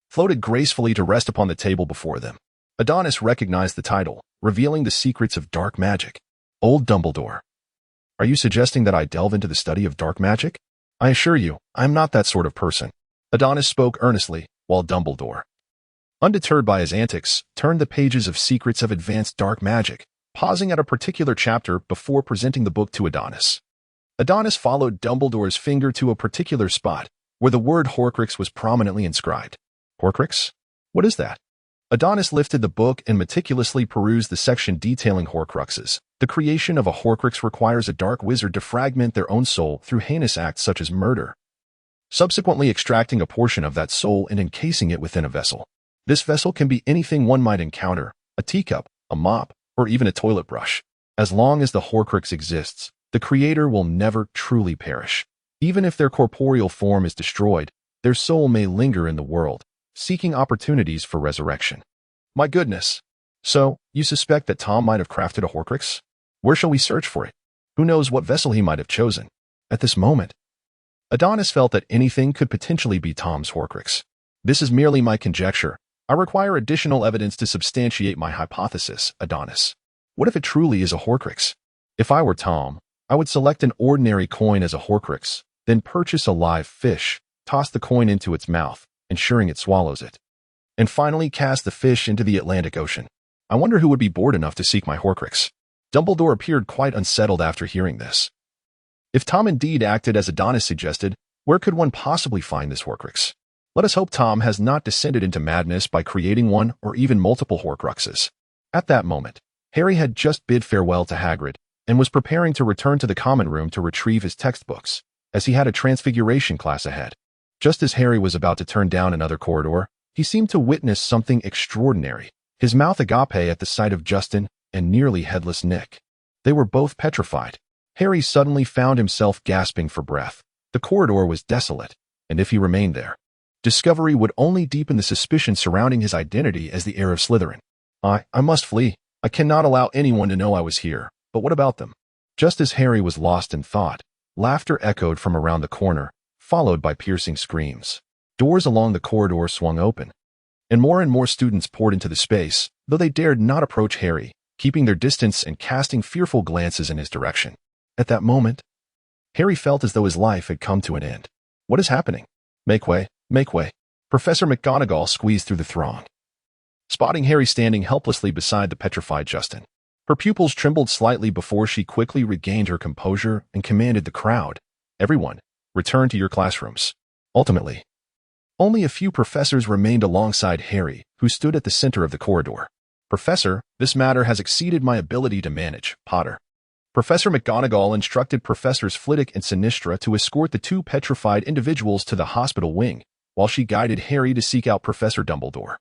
floated gracefully to rest upon the table before them. Adonis recognized the title, revealing the secrets of dark magic. Old Dumbledore. Are you suggesting that I delve into the study of dark magic? I assure you, I am not that sort of person. Adonis spoke earnestly, while Dumbledore, undeterred by his antics, turned the pages of Secrets of Advanced Dark Magic, pausing at a particular chapter before presenting the book to Adonis. Adonis followed Dumbledore's finger to a particular spot, where the word Horcrux was prominently inscribed. Horcrux? What is that? Adonis lifted the book and meticulously perused the section detailing Horcruxes. The creation of a Horcrux requires a dark wizard to fragment their own soul through heinous acts such as murder, subsequently extracting a portion of that soul and encasing it within a vessel. This vessel can be anything one might encounter, a teacup, a mop, or even a toilet brush. As long as the Horcrux exists, the creator will never truly perish. Even if their corporeal form is destroyed, their soul may linger in the world, seeking opportunities for resurrection. My goodness. So, you suspect that Tom might have crafted a Horcrux? Where shall we search for it? Who knows what vessel he might have chosen? At this moment, Adonis felt that anything could potentially be Tom's Horcrux. This is merely my conjecture. I require additional evidence to substantiate my hypothesis, Adonis. What if it truly is a Horcrux? If I were Tom, I would select an ordinary coin as a Horcrux, then purchase a live fish, toss the coin into its mouth, ensuring it swallows it, and finally cast the fish into the Atlantic Ocean. I wonder who would be bored enough to seek my Horcrux. Dumbledore appeared quite unsettled after hearing this. If Tom indeed acted as Adonis suggested, where could one possibly find this Horcrux? Let us hope Tom has not descended into madness by creating one or even multiple Horcruxes. At that moment, Harry had just bid farewell to Hagrid and was preparing to return to the common room to retrieve his textbooks, as he had a transfiguration class ahead. Just as Harry was about to turn down another corridor, he seemed to witness something extraordinary, his mouth agape at the sight of Justin and nearly headless Nick. They were both petrified. Harry suddenly found himself gasping for breath. The corridor was desolate, and if he remained there, discovery would only deepen the suspicion surrounding his identity as the heir of Slytherin. I must flee. I cannot allow anyone to know I was here. But what about them? Just as Harry was lost in thought, laughter echoed from around the corner, followed by piercing screams. Doors along the corridor swung open, and more students poured into the space, though they dared not approach Harry, keeping their distance and casting fearful glances in his direction. At that moment, Harry felt as though his life had come to an end. What is happening? Make way, make way. Professor McGonagall squeezed through the throng, spotting Harry standing helplessly beside the petrified Justin. Her pupils trembled slightly before she quickly regained her composure and commanded the crowd, "Everyone, return to your classrooms." Ultimately, only a few professors remained alongside Harry, who stood at the center of the corridor. "Professor, this matter has exceeded my ability to manage, Potter." Professor McGonagall instructed Professors Flitwick and Sinistra to escort the 2 petrified individuals to the hospital wing, while she guided Harry to seek out Professor Dumbledore.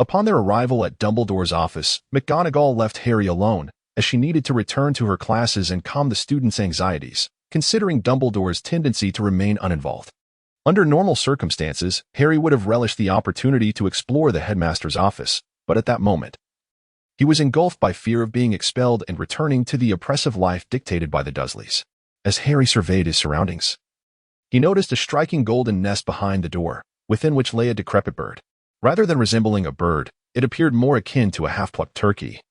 Upon their arrival at Dumbledore's office, McGonagall left Harry alone, as she needed to return to her classes and calm the students' anxieties, considering Dumbledore's tendency to remain uninvolved. Under normal circumstances, Harry would have relished the opportunity to explore the headmaster's office, but at that moment, he was engulfed by fear of being expelled and returning to the oppressive life dictated by the Dursleys. As Harry surveyed his surroundings, he noticed a striking golden nest behind the door, within which lay a decrepit bird. Rather than resembling a bird, it appeared more akin to a half-plucked turkey,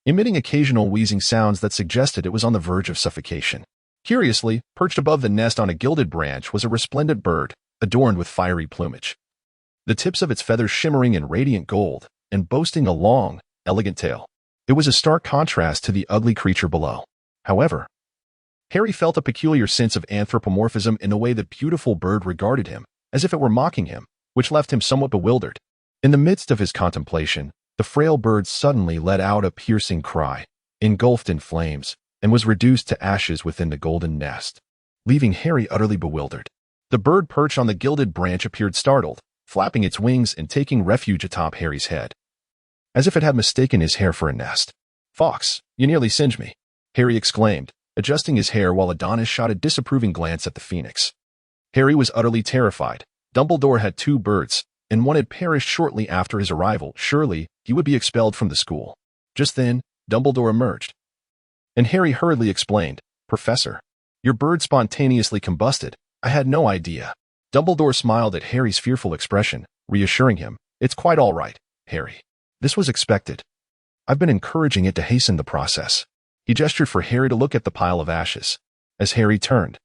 emitting occasional wheezing sounds that suggested it was on the verge of suffocation. Curiously, perched above the nest on a gilded branch was a resplendent bird, adorned with fiery plumage, the tips of its feathers shimmering in radiant gold, and boasting a long, elegant tail. It was a stark contrast to the ugly creature below. However, Harry felt a peculiar sense of anthropomorphism in the way the beautiful bird regarded him, as if it were mocking him, which left him somewhat bewildered. In the midst of his contemplation, the frail bird suddenly let out a piercing cry, engulfed in flames, and was reduced to ashes within the golden nest, leaving Harry utterly bewildered. The bird perched on the gilded branch appeared startled, flapping its wings and taking refuge atop Harry's head, as if it had mistaken his hair for a nest. "Fox, you nearly singed me," Harry exclaimed, adjusting his hair while Adonis shot a disapproving glance at the phoenix. Harry was utterly terrified. Dumbledore had two birds, and one had perished shortly after his arrival. Surely, he would be expelled from the school. Just then, Dumbledore emerged, and Harry hurriedly explained, "Professor, your bird spontaneously combusted. I had no idea." Dumbledore smiled at Harry's fearful expression, reassuring him, "It's quite all right, Harry. This was expected. I've been encouraging it to hasten the process." He gestured for Harry to look at the pile of ashes. As Harry turned,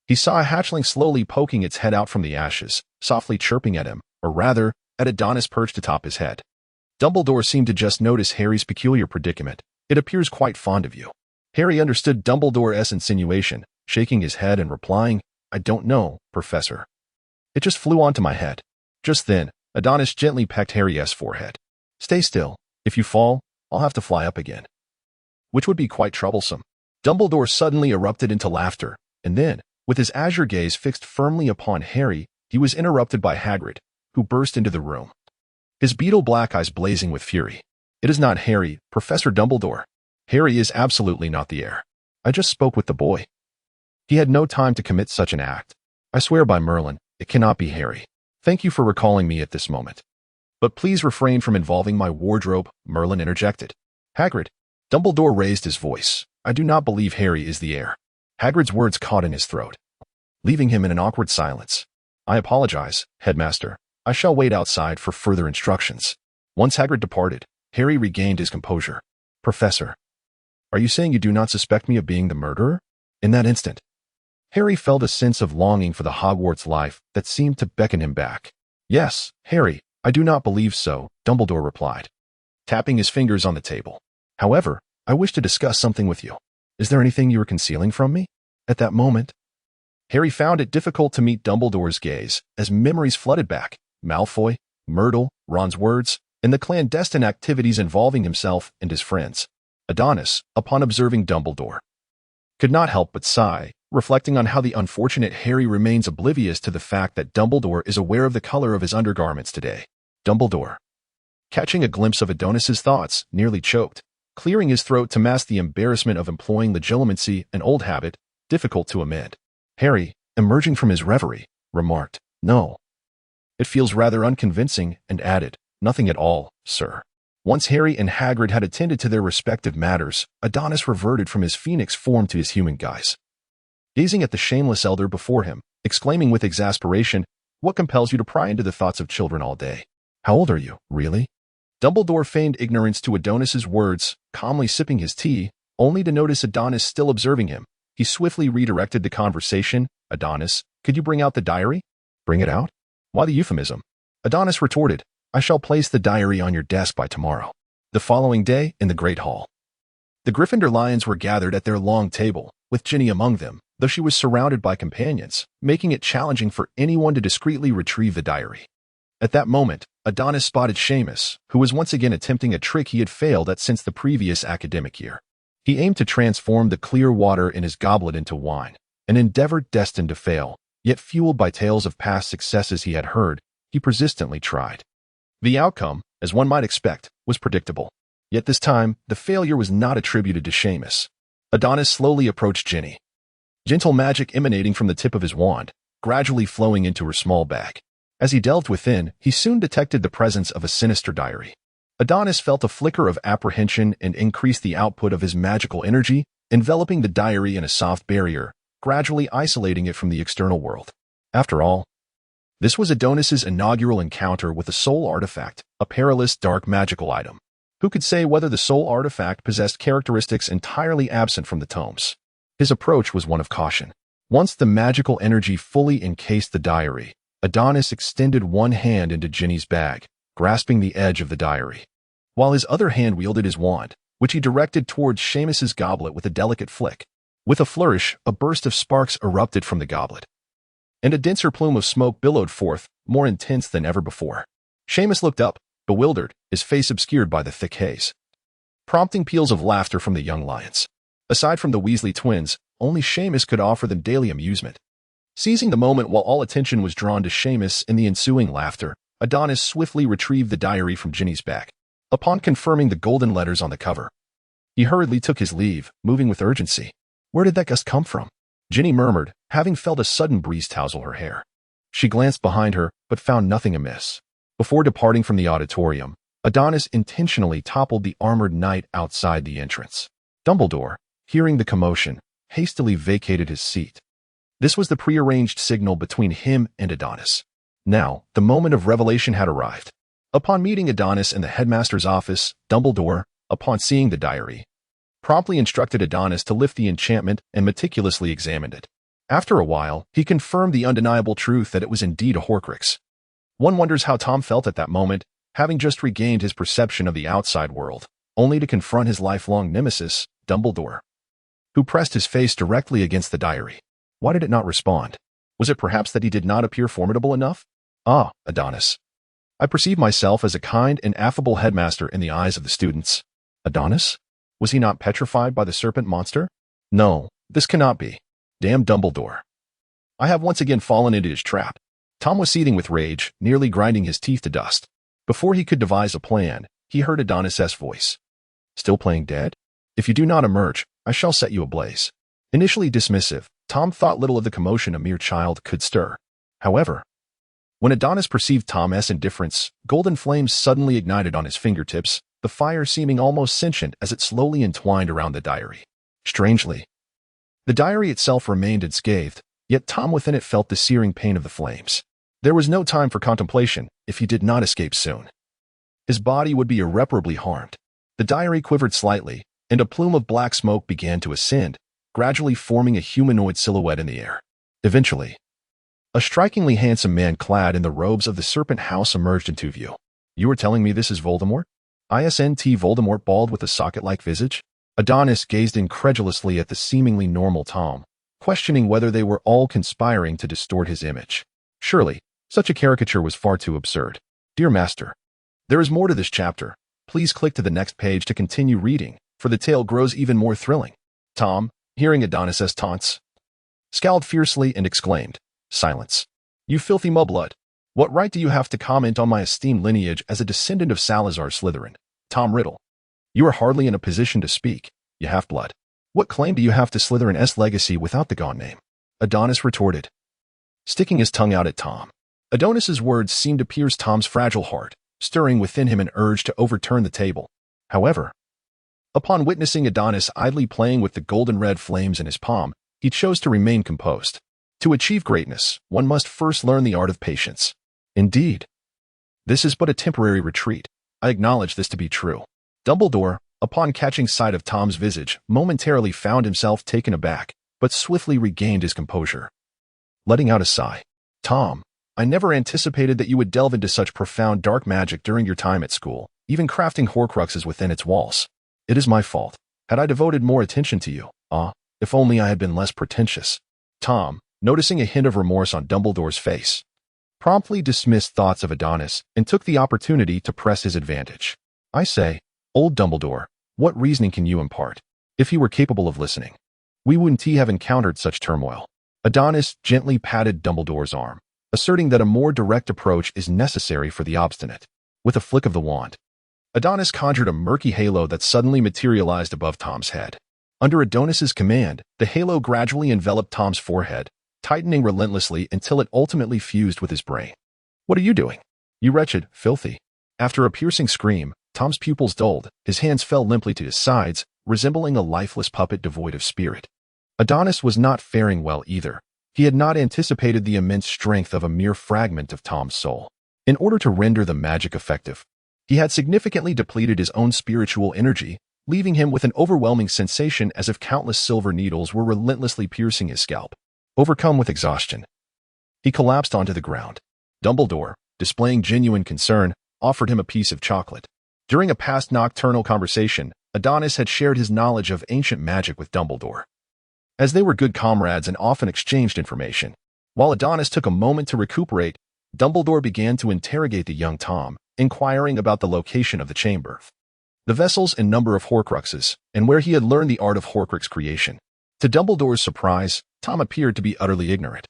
he saw a hatchling slowly poking its head out from the ashes, softly chirping at him, or rather, at Adonis perched atop his head. Dumbledore seemed to just notice Harry's peculiar predicament. "It appears quite fond of you." Harry understood Dumbledore's insinuation, shaking his head and replying, "I don't know, Professor. It just flew onto my head." Just then, Adonis gently pecked Harry's forehead. "Stay still. If you fall, I'll have to fly up again, which would be quite troublesome." Dumbledore suddenly erupted into laughter, and then, with his azure gaze fixed firmly upon Harry, he was interrupted by Hagrid, who burst into the room, his beetle-black eyes blazing with fury. "It is not Harry, Professor Dumbledore. Harry is absolutely not the heir. I just spoke with the boy. He had no time to commit such an act. I swear by Merlin, it cannot be Harry. Thank you for recalling me at this moment. But please refrain from involving my wardrobe," Merlin interjected. "Hagrid," Dumbledore raised his voice, "I do not believe Harry is the heir." Hagrid's words caught in his throat, leaving him in an awkward silence. "I apologize, Headmaster. I shall wait outside for further instructions." Once Hagrid departed, Harry regained his composure. "Professor, are you saying you do not suspect me of being the murderer?" In that instant, Harry felt a sense of longing for the Hogwarts life that seemed to beckon him back. "Yes, Harry, I do not believe so," Dumbledore replied, tapping his fingers on the table. "However, I wish to discuss something with you. Is there anything you are concealing from me?" At that moment, Harry found it difficult to meet Dumbledore's gaze as memories flooded back. Malfoy, Myrtle, Ron's words, and the clandestine activities involving himself and his friends. Adonis, upon observing Dumbledore, could not help but sigh, reflecting on how the unfortunate Harry remains oblivious to the fact that Dumbledore is aware of the color of his undergarments today. Dumbledore, catching a glimpse of Adonis's thoughts, nearly choked, clearing his throat to mask the embarrassment of employing legilimency, an old habit, difficult to amend. Harry, emerging from his reverie, remarked, "No. It feels rather unconvincing," and added, "Nothing at all, sir." Once Harry and Hagrid had attended to their respective matters, Adonis reverted from his phoenix form to his human guise, gazing at the shameless elder before him, exclaiming with exasperation, "What compels you to pry into the thoughts of children all day? How old are you, really?" Dumbledore feigned ignorance to Adonis's words, calmly sipping his tea, only to notice Adonis still observing him. He swiftly redirected the conversation. "Adonis, could you bring out the diary?" "Bring it out? Why the euphemism?" Adonis retorted, "I shall place the diary on your desk by tomorrow." The following day, in the Great Hall, the Gryffindor Lions were gathered at their long table, with Ginny among them, though she was surrounded by companions, making it challenging for anyone to discreetly retrieve the diary. At that moment, Adonis spotted Seamus, who was once again attempting a trick he had failed at since the previous academic year. He aimed to transform the clear water in his goblet into wine, an endeavor destined to fail, yet fueled by tales of past successes he had heard, he persistently tried. The outcome, as one might expect, was predictable. Yet this time, the failure was not attributed to Seamus. Adonis slowly approached Ginny. Gentle magic emanating from the tip of his wand, gradually flowing into her small bag. As he delved within, he soon detected the presence of a sinister diary. Adonis felt a flicker of apprehension and increased the output of his magical energy, enveloping the diary in a soft barrier, gradually isolating it from the external world. After all, this was Adonis's inaugural encounter with a soul artifact, a perilous dark magical item. Who could say whether the soul artifact possessed characteristics entirely absent from the tomes? His approach was one of caution. Once the magical energy fully encased the diary, Adonis extended one hand into Ginny's bag, grasping the edge of the diary, while his other hand wielded his wand, which he directed towards Seamus's goblet with a delicate flick. With a flourish, a burst of sparks erupted from the goblet, and a denser plume of smoke billowed forth, more intense than ever before. Seamus looked up, bewildered, his face obscured by the thick haze, prompting peals of laughter from the young lions. Aside from the Weasley twins, only Seamus could offer them daily amusement. Seizing the moment while all attention was drawn to Seamus and the ensuing laughter, Adonis swiftly retrieved the diary from Ginny's bag. Upon confirming the golden letters on the cover, he hurriedly took his leave, moving with urgency. Where did that gust come from? Ginny murmured, having felt a sudden breeze tousle her hair. She glanced behind her, but found nothing amiss. Before departing from the auditorium, Adonis intentionally toppled the armored knight outside the entrance. Dumbledore, hearing the commotion, hastily vacated his seat. This was the prearranged signal between him and Adonis. Now, the moment of revelation had arrived. Upon meeting Adonis in the headmaster's office, Dumbledore, upon seeing the diary, promptly instructed Adonis to lift the enchantment and meticulously examined it. After a while, he confirmed the undeniable truth that it was indeed a Horcrux. One wonders how Tom felt at that moment, having just regained his perception of the outside world, only to confront his lifelong nemesis, Dumbledore, who pressed his face directly against the diary. Why did it not respond? Was it perhaps that he did not appear formidable enough? Ah, Adonis. I perceive myself as a kind and affable headmaster in the eyes of the students. Adonis? Was he not petrified by the serpent monster? No, this cannot be. Damn Dumbledore. I have once again fallen into his trap. Tom was seething with rage, nearly grinding his teeth to dust. Before he could devise a plan, he heard Adonis' voice. Still playing dead? If you do not emerge, I shall set you ablaze. Initially dismissive, Tom thought little of the commotion a mere child could stir. However, when Adonis perceived Tom's indifference, golden flames suddenly ignited on his fingertips, the fire seeming almost sentient as it slowly entwined around the diary. Strangely, the diary itself remained unscathed, yet Tom within it felt the searing pain of the flames. There was no time for contemplation if he did not escape soon. His body would be irreparably harmed. The diary quivered slightly, and a plume of black smoke began to ascend, gradually forming a humanoid silhouette in the air. Eventually, a strikingly handsome man clad in the robes of the Serpent House emerged into view. You are telling me this is Voldemort? ISNT Voldemort, bald with a socket-like visage? Adonis gazed incredulously at the seemingly normal Tom, questioning whether they were all conspiring to distort his image. Surely, such a caricature was far too absurd. Dear Master, there is more to this chapter. Please click to the next page to continue reading, for the tale grows even more thrilling. Tom, hearing Adonis' taunts, scowled fiercely and exclaimed, Silence. You filthy mudblood. What right do you have to comment on my esteemed lineage as a descendant of Salazar Slytherin? Tom Riddle. You are hardly in a position to speak, you half-blood. What claim do you have to Slytherin's legacy without the gaunt name? Adonis retorted, sticking his tongue out at Tom. Adonis's words seemed to pierce Tom's fragile heart, stirring within him an urge to overturn the table. However, upon witnessing Adonis idly playing with the golden red flames in his palm, he chose to remain composed. To achieve greatness, one must first learn the art of patience. Indeed, this is but a temporary retreat. I acknowledge this to be true. Dumbledore, upon catching sight of Tom's visage, momentarily found himself taken aback, but swiftly regained his composure. Letting out a sigh. Tom, I never anticipated that you would delve into such profound dark magic during your time at school, even crafting Horcruxes within its walls. It is my fault. Had I devoted more attention to you, if only I had been less pretentious. Tom, noticing a hint of remorse on Dumbledore's face, promptly dismissed thoughts of Adonis and took the opportunity to press his advantage. I say, old Dumbledore, what reasoning can you impart? If he were capable of listening, we wouldn't have encountered such turmoil. Adonis gently patted Dumbledore's arm, asserting that a more direct approach is necessary for the obstinate. With a flick of the wand, Adonis conjured a murky halo that suddenly materialized above Tom's head. Under Adonis's command, the halo gradually enveloped Tom's forehead, tightening relentlessly until it ultimately fused with his brain. "What are you doing? You wretched, filthy." After a piercing scream, Tom's pupils dulled, his hands fell limply to his sides, resembling a lifeless puppet devoid of spirit. Adonis was not faring well either. He had not anticipated the immense strength of a mere fragment of Tom's soul. In order to render the magic effective, he had significantly depleted his own spiritual energy, leaving him with an overwhelming sensation as if countless silver needles were relentlessly piercing his scalp. Overcome with exhaustion, he collapsed onto the ground. Dumbledore, displaying genuine concern, offered him a piece of chocolate. During a past nocturnal conversation, Adonis had shared his knowledge of ancient magic with Dumbledore. As they were good comrades and often exchanged information, while Adonis took a moment to recuperate, Dumbledore began to interrogate the young Tom, inquiring about the location of the chamber, the vessels and number of Horcruxes, and where he had learned the art of Horcrux creation. To Dumbledore's surprise, Tom appeared to be utterly ignorant,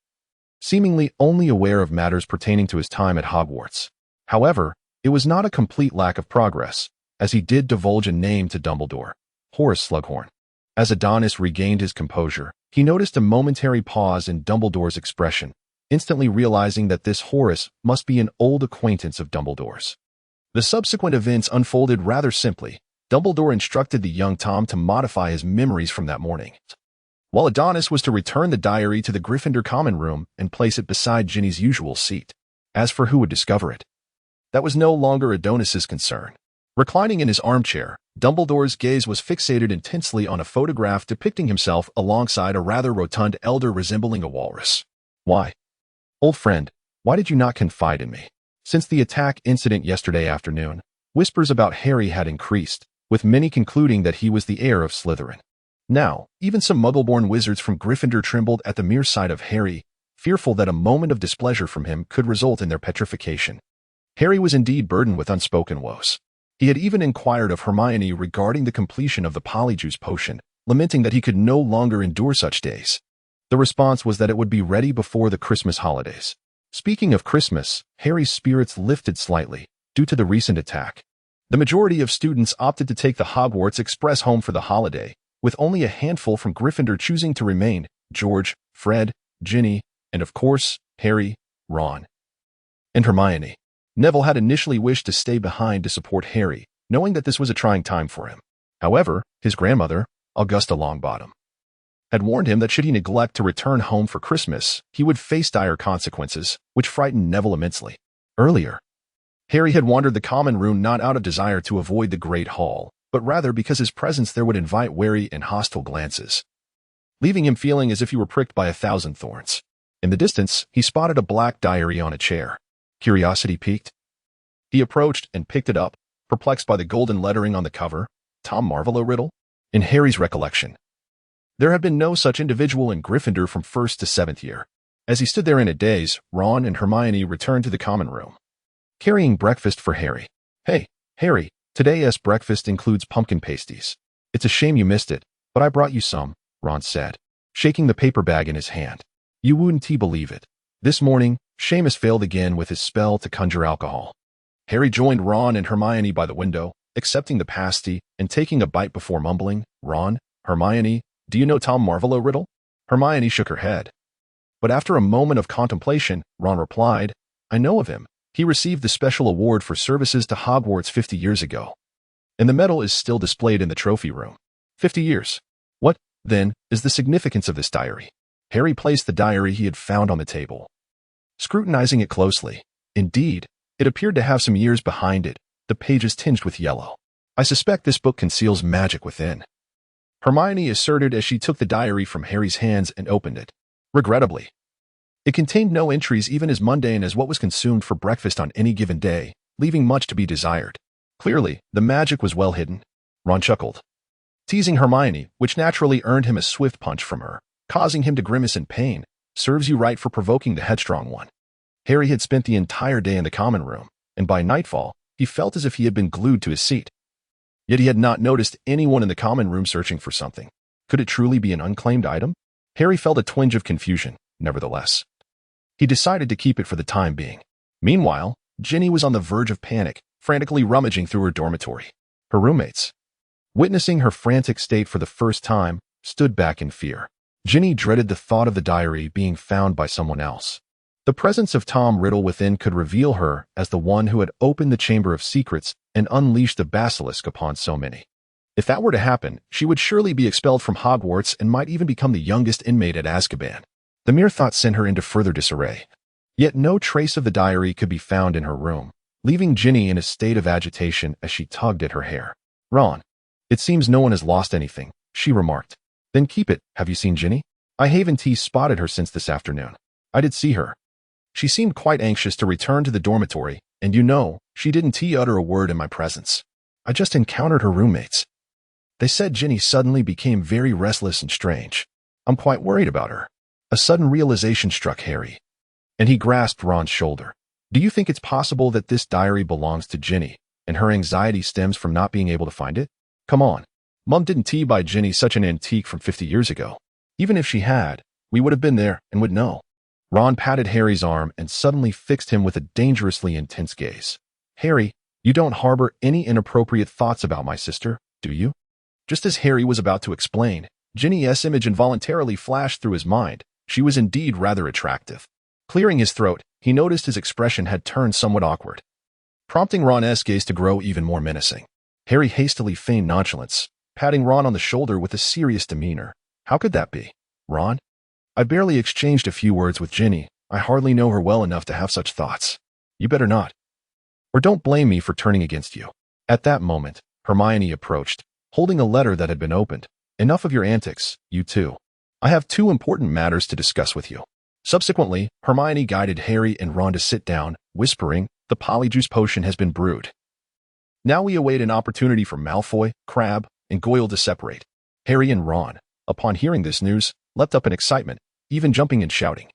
seemingly only aware of matters pertaining to his time at Hogwarts. However, it was not a complete lack of progress, as he did divulge a name to Dumbledore: Horace Slughorn. As Adonis regained his composure, he noticed a momentary pause in Dumbledore's expression, instantly realizing that this Horace must be an old acquaintance of Dumbledore's. The subsequent events unfolded rather simply. Dumbledore instructed the young Tom to modify his memories from that morning, while Adonis was to return the diary to the Gryffindor common room and place it beside Ginny's usual seat. As for who would discover it, that was no longer Adonis's concern. Reclining in his armchair, Dumbledore's gaze was fixated intensely on a photograph depicting himself alongside a rather rotund elder resembling a walrus. "Why, old friend, why did you not confide in me?" Since the attack incident yesterday afternoon, whispers about Harry had increased, with many concluding that he was the heir of Slytherin. Now, even some Muggle-born wizards from Gryffindor trembled at the mere sight of Harry, fearful that a moment of displeasure from him could result in their petrification. Harry was indeed burdened with unspoken woes. He had even inquired of Hermione regarding the completion of the Polyjuice potion, lamenting that he could no longer endure such days. The response was that it would be ready before the Christmas holidays. Speaking of Christmas, Harry's spirits lifted slightly, due to the recent attack. The majority of students opted to take the Hogwarts Express home for the holiday, with only a handful from Gryffindor choosing to remain: George, Fred, Ginny, and of course, Harry, Ron, and Hermione. Neville had initially wished to stay behind to support Harry, knowing that this was a trying time for him. However, his grandmother, Augusta Longbottom, had warned him that should he neglect to return home for Christmas, he would face dire consequences, which frightened Neville immensely. Earlier, Harry had wandered the common room not out of desire to avoid the Great Hall, but rather because his presence there would invite wary and hostile glances, leaving him feeling as if he were pricked by 1,000 thorns. In the distance, he spotted a black diary on a chair. Curiosity piqued. He approached and picked it up, perplexed by the golden lettering on the cover. Tom Marvolo Riddle? In Harry's recollection, there had been no such individual in Gryffindor from 1st to 7th year. As he stood there in a daze, Ron and Hermione returned to the common room, carrying breakfast for Harry. "Hey, Harry, today's breakfast includes pumpkin pasties. It's a shame you missed it, but I brought you some," Ron said, shaking the paper bag in his hand. "You wouldn't believe it. This morning, Seamus failed again with his spell to conjure alcohol." Harry joined Ron and Hermione by the window, accepting the pasty and taking a bite before mumbling, "Ron, Hermione, do you know Tom Marvolo Riddle?" Hermione shook her head. But after a moment of contemplation, Ron replied, "I know of him. He received the special award for services to Hogwarts 50 years ago. And the medal is still displayed in the trophy room." 50 years. What, then, is the significance of this diary? Harry placed the diary he had found on the table, scrutinizing it closely. Indeed, it appeared to have some years behind it, the pages tinged with yellow. "I suspect this book conceals magic within," Hermione asserted as she took the diary from Harry's hands and opened it. Regrettably, it contained no entries even as mundane as what was consumed for breakfast on any given day, leaving much to be desired. Clearly, the magic was well hidden. Ron chuckled, teasing Hermione, which naturally earned him a swift punch from her, causing him to grimace in pain. "Serves you right for provoking the headstrong one." Harry had spent the entire day in the common room, and by nightfall, he felt as if he had been glued to his seat. Yet he had not noticed anyone in the common room searching for something. Could it truly be an unclaimed item? Harry felt a twinge of confusion, nevertheless. He decided to keep it for the time being. Meanwhile, Ginny was on the verge of panic, frantically rummaging through her dormitory. Her roommates, witnessing her frantic state for the first time, stood back in fear. Ginny dreaded the thought of the diary being found by someone else. The presence of Tom Riddle within could reveal her as the one who had opened the Chamber of Secrets and unleashed the basilisk upon so many. If that were to happen, she would surely be expelled from Hogwarts and might even become the youngest inmate at Azkaban. The mere thought sent her into further disarray. Yet no trace of the diary could be found in her room, leaving Ginny in a state of agitation as she tugged at her hair. "Ron, it seems no one has lost anything," she remarked. "Then keep it. Have you seen Ginny? I haven't spotted her since this afternoon." "I did see her. She seemed quite anxious to return to the dormitory, and she didn't utter a word in my presence. I just encountered her roommates. They said Ginny suddenly became very restless and strange. I'm quite worried about her." A sudden realization struck Harry, and he grasped Ron's shoulder. "Do you think it's possible that this diary belongs to Ginny, and her anxiety stems from not being able to find it? Come on. Mum didn't buy Ginny such an antique from 50 years ago. Even if she had, we would have been there and would know." Ron patted Harry's arm and suddenly fixed him with a dangerously intense gaze. "Harry, you don't harbor any inappropriate thoughts about my sister, do you?" Just as Harry was about to explain, Ginny's image involuntarily flashed through his mind. She was indeed rather attractive. Clearing his throat, he noticed his expression had turned somewhat awkward, prompting Ron's gaze to grow even more menacing. Harry hastily feigned nonchalance, patting Ron on the shoulder with a serious demeanor. "How could that be, Ron? I barely exchanged a few words with Ginny. I hardly know her well enough to have such thoughts. You better not. Or don't blame me for turning against you." At that moment, Hermione approached, holding a letter that had been opened. "Enough of your antics, you two. I have two important matters to discuss with you." Subsequently, Hermione guided Harry and Ron to sit down, whispering, "The polyjuice potion has been brewed. Now we await an opportunity for Malfoy, Crabbe, and Goyle to separate." Harry and Ron, upon hearing this news, leapt up in excitement, even jumping and shouting,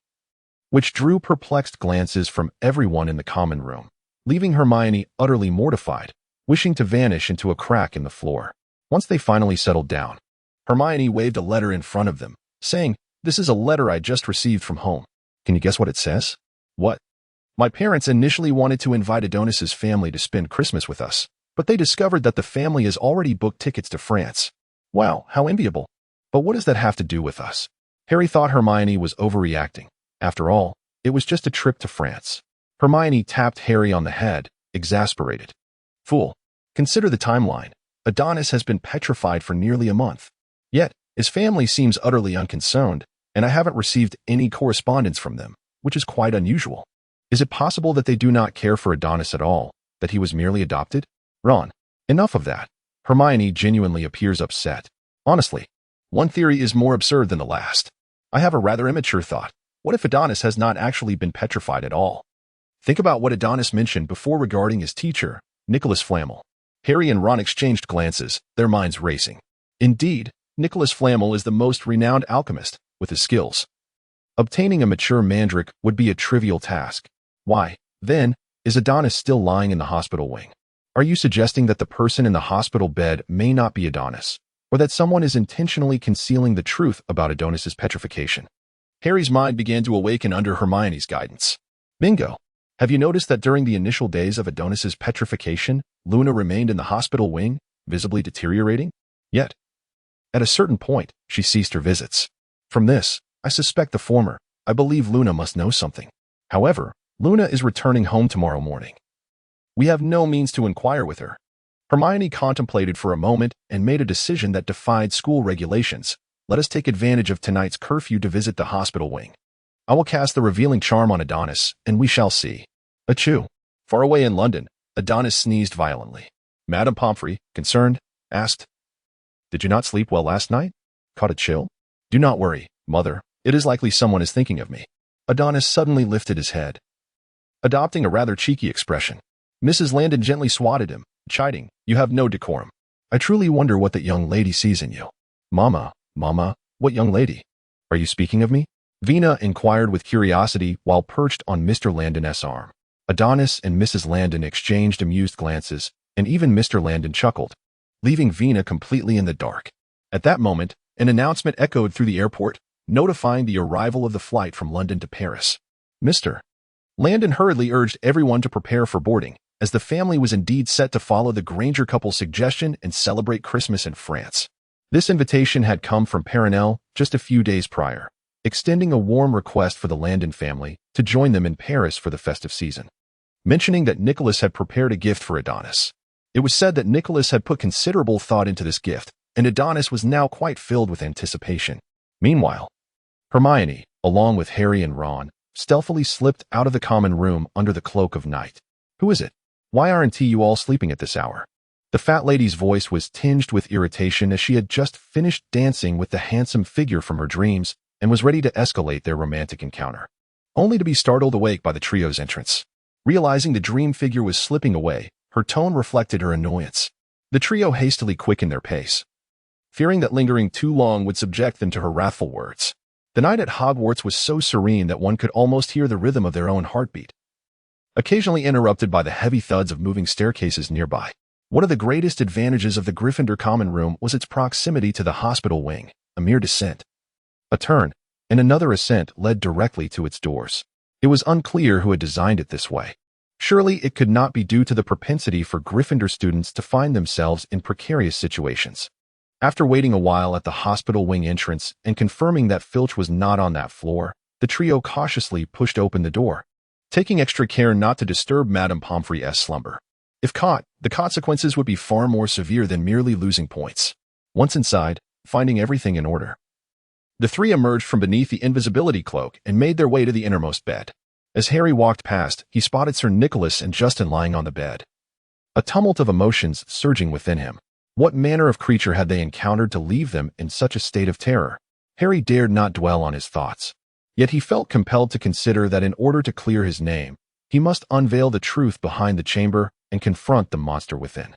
which drew perplexed glances from everyone in the common room, leaving Hermione utterly mortified, wishing to vanish into a crack in the floor. Once they finally settled down, Hermione waved a letter in front of them, saying, "This is a letter I just received from home. Can you guess what it says?" "What?" "My parents initially wanted to invite Adonis's family to spend Christmas with us, but they discovered that the family has already booked tickets to France." "Wow, how enviable. But what does that have to do with us?" Harry thought Hermione was overreacting. After all, it was just a trip to France. Hermione tapped Harry on the head, exasperated. "Fool. Consider the timeline. Adonis has been petrified for nearly a month. Yet, his family seems utterly unconcerned, and I haven't received any correspondence from them, which is quite unusual. Is it possible that they do not care for Adonis at all, that he was merely adopted?" "Ron, enough of that." Hermione genuinely appears upset. "Honestly, one theory is more absurd than the last. I have a rather immature thought. What if Adonis has not actually been petrified at all? Think about what Adonis mentioned before regarding his teacher, Nicholas Flamel." Harry and Ron exchanged glances, their minds racing. Indeed, Nicholas Flamel is the most renowned alchemist, with his skills. Obtaining a mature mandrake would be a trivial task. Why, then, is Adonis still lying in the hospital wing? Are you suggesting that the person in the hospital bed may not be Adonis, or that someone is intentionally concealing the truth about Adonis's petrification? Harry's mind began to awaken under Hermione's guidance. Bingo! Have you noticed that during the initial days of Adonis's petrification, Luna remained in the hospital wing, visibly deteriorating? Yet, at a certain point, she ceased her visits. From this, I suspect the former. I believe Luna must know something. However, Luna is returning home tomorrow morning. We have no means to inquire with her. Hermione contemplated for a moment and made a decision that defied school regulations. Let us take advantage of tonight's curfew to visit the hospital wing. I will cast the revealing charm on Adonis, and we shall see. Achoo! Far away in London, Adonis sneezed violently. Madame Pomfrey, concerned, asked, "Did you not sleep well last night? Caught a chill?" "Do not worry, mother. It is likely someone is thinking of me." Adonis suddenly lifted his head, adopting a rather cheeky expression. Mrs. Landon gently swatted him, chiding, "You have no decorum. I truly wonder what that young lady sees in you." Mama, what young lady? Are you speaking of me?" Vina inquired with curiosity while perched on Mr. Landon's arm. Adonis and Mrs. Landon exchanged amused glances, and even Mr. Landon chuckled, leaving Vina completely in the dark. At that moment, an announcement echoed through the airport, notifying the arrival of the flight from London to Paris. Mr. Landon hurriedly urged everyone to prepare for boarding, as the family was indeed set to follow the Granger couple's suggestion and celebrate Christmas in France. This invitation had come from Perronel just a few days prior, extending a warm request for the Landon family to join them in Paris for the festive season. Mentioning that Nicholas had prepared a gift for Adonis. It was said that Nicholas had put considerable thought into this gift, and Adonis was now quite filled with anticipation. Meanwhile, Hermione, along with Harry and Ron, stealthily slipped out of the common room under the cloak of night. "Who is it? Why aren't you all sleeping at this hour?" The fat lady's voice was tinged with irritation as she had just finished dancing with the handsome figure from her dreams and was ready to escalate their romantic encounter, only to be startled awake by the trio's entrance. Realizing the dream figure was slipping away, her tone reflected her annoyance. The trio hastily quickened their pace, fearing that lingering too long would subject them to her wrathful words. The night at Hogwarts was so serene that one could almost hear the rhythm of their own heartbeat, occasionally interrupted by the heavy thuds of moving staircases nearby. One of the greatest advantages of the Gryffindor common room was its proximity to the hospital wing, a mere descent, a turn, and another ascent led directly to its doors. It was unclear who had designed it this way. Surely it could not be due to the propensity for Gryffindor students to find themselves in precarious situations. After waiting a while at the hospital wing entrance and confirming that Filch was not on that floor, the trio cautiously pushed open the door, taking extra care not to disturb Madame Pomfrey's slumber. If caught, the consequences would be far more severe than merely losing points. Once inside, finding everything in order, the three emerged from beneath the invisibility cloak and made their way to the innermost bed. As Harry walked past, he spotted Sir Nicholas and Justin lying on the bed, a tumult of emotions surging within him. What manner of creature had they encountered to leave them in such a state of terror? Harry dared not dwell on his thoughts. Yet he felt compelled to consider that in order to clear his name, he must unveil the truth behind the chamber and confront the monster within.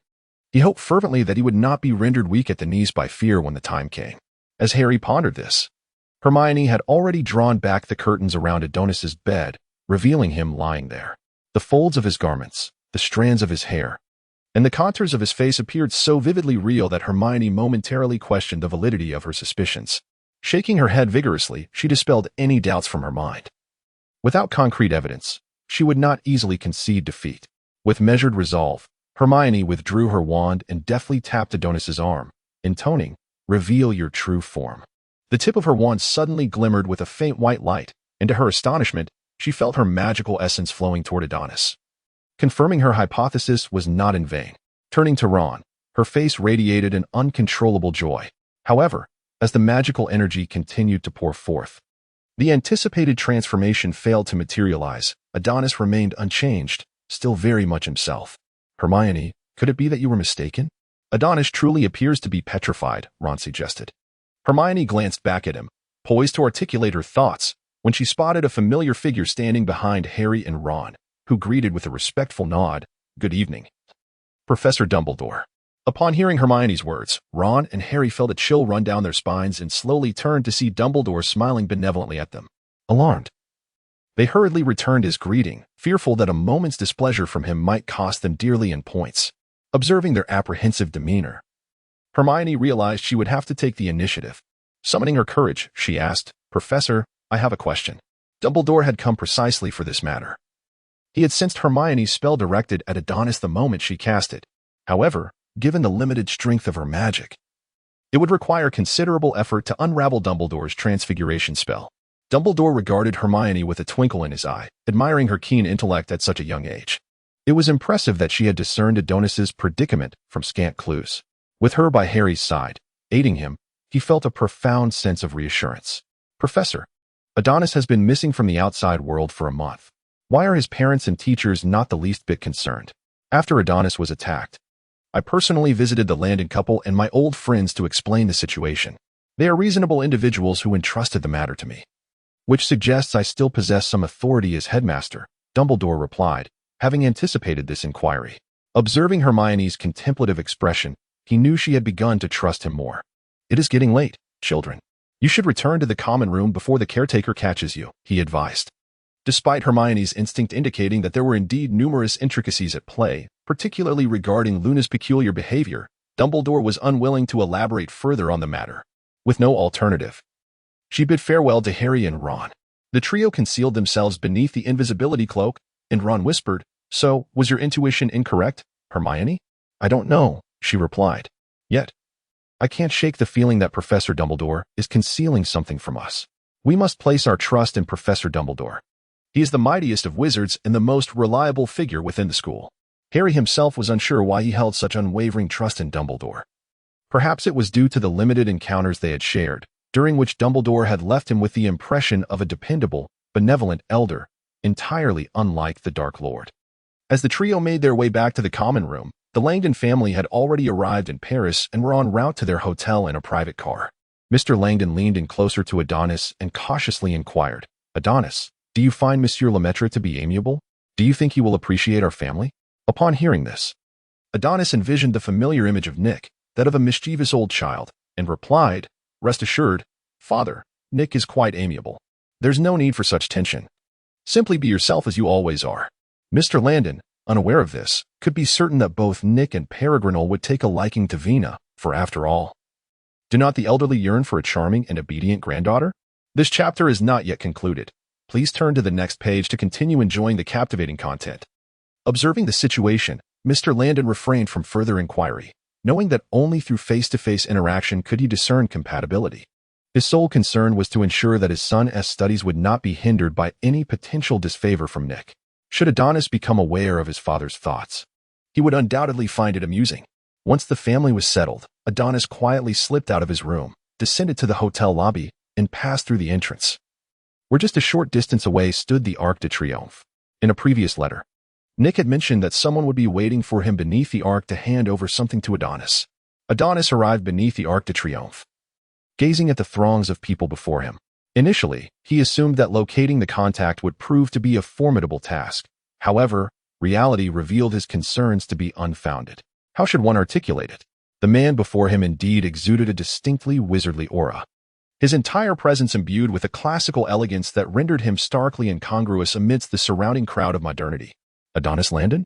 He hoped fervently that he would not be rendered weak at the knees by fear when the time came. As Harry pondered this, Hermione had already drawn back the curtains around Adonis's bed, revealing him lying there. The folds of his garments, the strands of his hair, and the contours of his face appeared so vividly real that Hermione momentarily questioned the validity of her suspicions. Shaking her head vigorously, she dispelled any doubts from her mind. Without concrete evidence, she would not easily concede defeat. With measured resolve, Hermione withdrew her wand and deftly tapped Adonis's arm, intoning, "Reveal your true form." The tip of her wand suddenly glimmered with a faint white light, and to her astonishment, she felt her magical essence flowing toward Adonis. Confirming her hypothesis was not in vain. Turning to Ron, her face radiated an uncontrollable joy. However, as the magical energy continued to pour forth, the anticipated transformation failed to materialize. Adonis remained unchanged, still very much himself. "Hermione, could it be that you were mistaken?" "Adonis truly appears to be petrified," Ron suggested. Hermione glanced back at him, poised to articulate her thoughts, when she spotted a familiar figure standing behind Harry and Ron, who greeted with a respectful nod, "Good evening, Professor Dumbledore." Upon hearing Hermione's words, Ron and Harry felt a chill run down their spines and slowly turned to see Dumbledore smiling benevolently at them. Alarmed, they hurriedly returned his greeting, fearful that a moment's displeasure from him might cost them dearly in points. Observing their apprehensive demeanor, Hermione realized she would have to take the initiative. Summoning her courage, she asked, "Professor, I have a question." Dumbledore had come precisely for this matter. He had sensed Hermione's spell directed at Adonis the moment she cast it. However, given the limited strength of her magic, it would require considerable effort to unravel Dumbledore's transfiguration spell. Dumbledore regarded Hermione with a twinkle in his eye, admiring her keen intellect at such a young age. It was impressive that she had discerned Adonis's predicament from scant clues. With her by Harry's side, aiding him, he felt a profound sense of reassurance. "Professor, Adonis has been missing from the outside world for a month. Why are his parents and teachers not the least bit concerned?" "After Adonis was attacked, I personally visited the Landon couple and my old friends to explain the situation. They are reasonable individuals who entrusted the matter to me, which suggests I still possess some authority as headmaster," Dumbledore replied, having anticipated this inquiry. Observing Hermione's contemplative expression, he knew she had begun to trust him more. "It is getting late, children. You should return to the common room before the caretaker catches you," he advised. Despite Hermione's instinct indicating that there were indeed numerous intricacies at play, particularly regarding Luna's peculiar behavior, Dumbledore was unwilling to elaborate further on the matter. With no alternative, she bid farewell to Harry and Ron. The trio concealed themselves beneath the invisibility cloak, and Ron whispered, So, was your intuition incorrect, Hermione? I don't know, she replied. Yet, I can't shake the feeling that Professor Dumbledore is concealing something from us. We must place our trust in Professor Dumbledore. He is the mightiest of wizards and the most reliable figure within the school. Harry himself was unsure why he held such unwavering trust in Dumbledore. Perhaps it was due to the limited encounters they had shared, during which Dumbledore had left him with the impression of a dependable, benevolent elder, entirely unlike the Dark Lord. As the trio made their way back to the common room, the Langdon family had already arrived in Paris and were en route to their hotel in a private car. Mr. Langdon leaned in closer to Adonis and cautiously inquired, Adonis, do you find Monsieur Lemaitre to be amiable? Do you think he will appreciate our family? Upon hearing this, Adonis envisioned the familiar image of Nick, that of a mischievous old child, and replied, Rest assured, Father, Nick is quite amiable. There's no need for such tension. Simply be yourself as you always are. Mr. Langdon, unaware of this, could be certain that both Nick and Peregrinal would take a liking to Vina, for after all, do not the elderly yearn for a charming and obedient granddaughter? This chapter is not yet concluded. Please turn to the next page to continue enjoying the captivating content. Observing the situation, Mr. Langdon refrained from further inquiry, knowing that only through face-to-face interaction could he discern compatibility. His sole concern was to ensure that his son's studies would not be hindered by any potential disfavor from Nick. Should Adonis become aware of his father's thoughts, he would undoubtedly find it amusing. Once the family was settled, Adonis quietly slipped out of his room, descended to the hotel lobby, and passed through the entrance, where just a short distance away stood the Arc de Triomphe. In a previous letter, Nick had mentioned that someone would be waiting for him beneath the Arc to hand over something to Adonis. Adonis arrived beneath the Arc de Triomphe, gazing at the throngs of people before him. Initially, he assumed that locating the contact would prove to be a formidable task. However, reality revealed his concerns to be unfounded. How should one articulate it? The man before him indeed exuded a distinctly wizardly aura, his entire presence imbued with a classical elegance that rendered him starkly incongruous amidst the surrounding crowd of modernity. Adonis Langdon?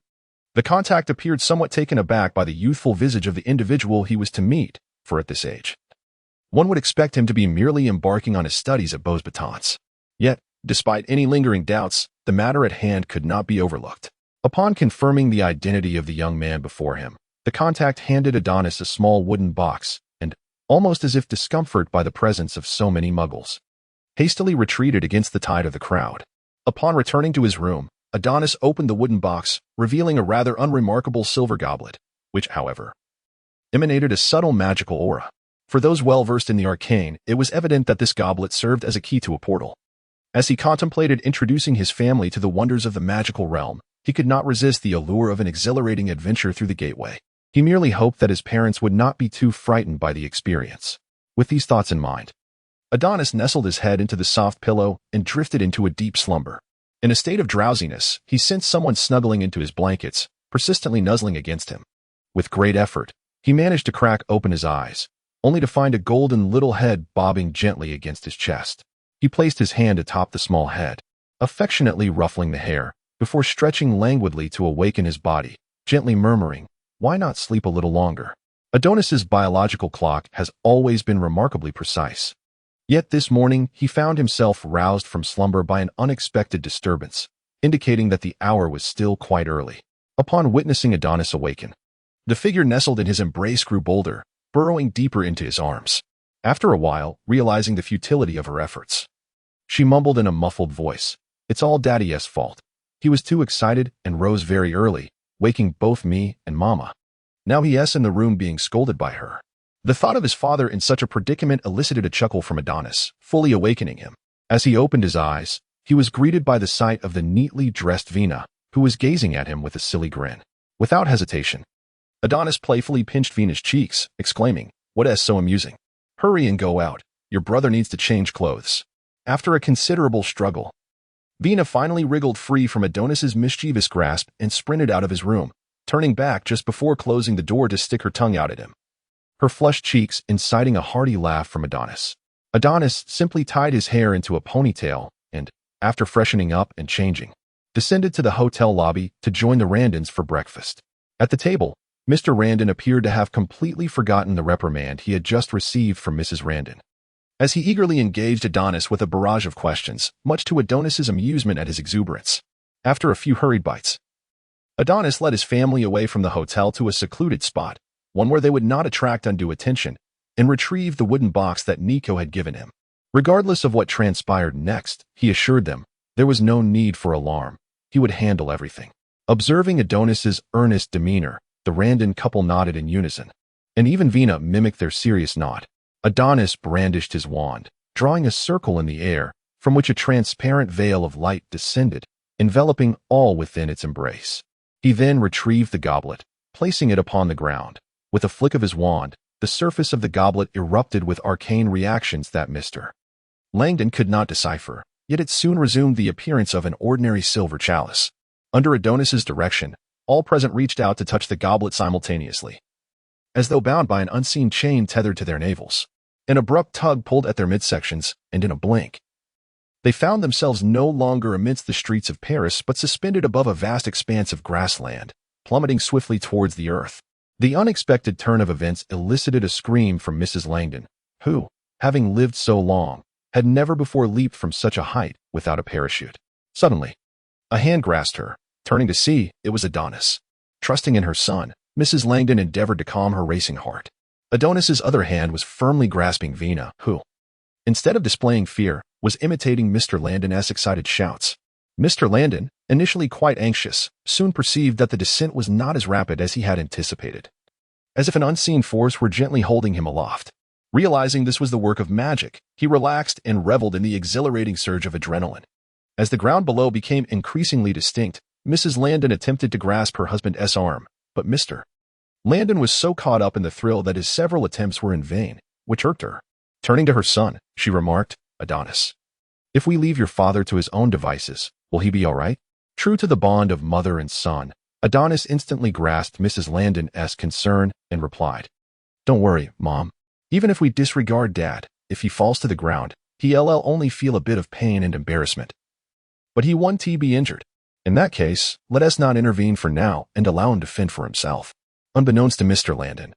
The contact appeared somewhat taken aback by the youthful visage of the individual he was to meet, for at this age, one would expect him to be merely embarking on his studies at Beauxbatons. Yet, despite any lingering doubts, the matter at hand could not be overlooked. Upon confirming the identity of the young man before him, the contact handed Adonis a small wooden box and, almost as if discomforted by the presence of so many muggles, hastily retreated against the tide of the crowd. Upon returning to his room, Adonis opened the wooden box, revealing a rather unremarkable silver goblet, which, however, emanated a subtle magical aura. For those well-versed in the arcane, it was evident that this goblet served as a key to a portal. As he contemplated introducing his family to the wonders of the magical realm, he could not resist the allure of an exhilarating adventure through the gateway. He merely hoped that his parents would not be too frightened by the experience. With these thoughts in mind, Adonis nestled his head into the soft pillow and drifted into a deep slumber. In a state of drowsiness, he sensed someone snuggling into his blankets, persistently nuzzling against him. With great effort, he managed to crack open his eyes, only to find a golden little head bobbing gently against his chest. He placed his hand atop the small head, affectionately ruffling the hair, before stretching languidly to awaken his body, gently murmuring, "Why not sleep a little longer?" Adonis's biological clock has always been remarkably precise. Yet this morning he found himself roused from slumber by an unexpected disturbance, indicating that the hour was still quite early. Upon witnessing Adonis awaken, the figure nestled in his embrace grew bolder, burrowing deeper into his arms. After a while, realizing the futility of her efforts, she mumbled in a muffled voice, "It's all Daddy's fault. He was too excited and rose very early, waking both me and Mama. Now he's in the room being scolded by her." The thought of his father in such a predicament elicited a chuckle from Adonis, fully awakening him. As he opened his eyes, he was greeted by the sight of the neatly dressed Vina, who was gazing at him with a silly grin. Without hesitation, Adonis playfully pinched Vina's cheeks, exclaiming, "What's so amusing? Hurry and go out. Your brother needs to change clothes." After a considerable struggle, Vina finally wriggled free from Adonis's mischievous grasp and sprinted out of his room, turning back just before closing the door to stick her tongue out at him, her flushed cheeks inciting a hearty laugh from Adonis. Adonis simply tied his hair into a ponytail and, after freshening up and changing, descended to the hotel lobby to join the Randons for breakfast. At the table, Mr. Randon appeared to have completely forgotten the reprimand he had just received from Mrs. Randon, as he eagerly engaged Adonis with a barrage of questions, much to Adonis's amusement at his exuberance. After a few hurried bites, Adonis led his family away from the hotel to a secluded spot, one where they would not attract undue attention, and retrieved the wooden box that Nico had given him. Regardless of what transpired next, he assured them, there was no need for alarm. He would handle everything. Observing Adonis's earnest demeanor, the Randon couple nodded in unison, and even Vina mimicked their serious nod. Adonis brandished his wand, drawing a circle in the air, from which a transparent veil of light descended, enveloping all within its embrace. He then retrieved the goblet, placing it upon the ground. With a flick of his wand, the surface of the goblet erupted with arcane reactions that Mr. Langdon could not decipher, yet it soon resumed the appearance of an ordinary silver chalice. Under Adonis's direction, all present reached out to touch the goblet simultaneously, as though bound by an unseen chain tethered to their navels. An abrupt tug pulled at their midsections, and in a blink, they found themselves no longer amidst the streets of Paris but suspended above a vast expanse of grassland, plummeting swiftly towards the earth. The unexpected turn of events elicited a scream from Mrs. Langdon, who, having lived so long, had never before leaped from such a height without a parachute. Suddenly, a hand grasped her. Turning to see, it was Adonis. Trusting in her son, Mrs. Langdon endeavored to calm her racing heart. Adonis's other hand was firmly grasping Vina, who, instead of displaying fear, was imitating Mr. Landon's excited shouts. Mr. Landon, initially quite anxious, soon perceived that the descent was not as rapid as he had anticipated, as if an unseen force were gently holding him aloft. Realizing this was the work of magic, he relaxed and reveled in the exhilarating surge of adrenaline. As the ground below became increasingly distinct, Mrs. Landon attempted to grasp her husband's arm, but Mr. Landon was so caught up in the thrill that his several attempts were in vain, which irked her. Turning to her son, she remarked, Adonis, if we leave your father to his own devices, will he be all right? True to the bond of mother and son, Adonis instantly grasped Mrs. Landon's concern and replied, Don't worry, Mom. Even if we disregard Dad, if he falls to the ground, he'll only feel a bit of pain and embarrassment. But he won't be injured. In that case, let us not intervene for now and allow him to fend for himself. Unbeknownst to Mr. Landon,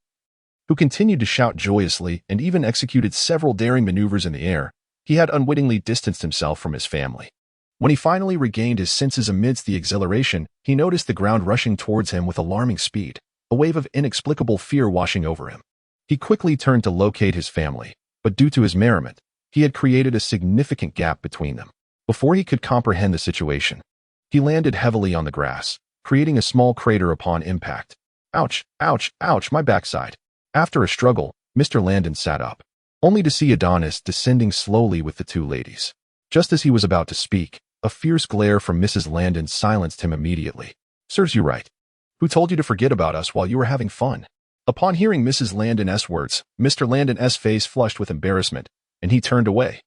who continued to shout joyously and even executed several daring maneuvers in the air, he had unwittingly distanced himself from his family. When he finally regained his senses amidst the exhilaration, he noticed the ground rushing towards him with alarming speed, a wave of inexplicable fear washing over him. He quickly turned to locate his family, but due to his merriment, he had created a significant gap between them. Before he could comprehend the situation, he landed heavily on the grass, creating a small crater upon impact. Ouch, ouch, ouch, my backside. After a struggle, Mr. Landon sat up, only to see Adonis descending slowly with the two ladies. Just as he was about to speak, a fierce glare from Mrs. Landon silenced him immediately. Serves you right. Who told you to forget about us while you were having fun? Upon hearing Mrs. Landon's words, Mr. Landon's face flushed with embarrassment, and he turned away,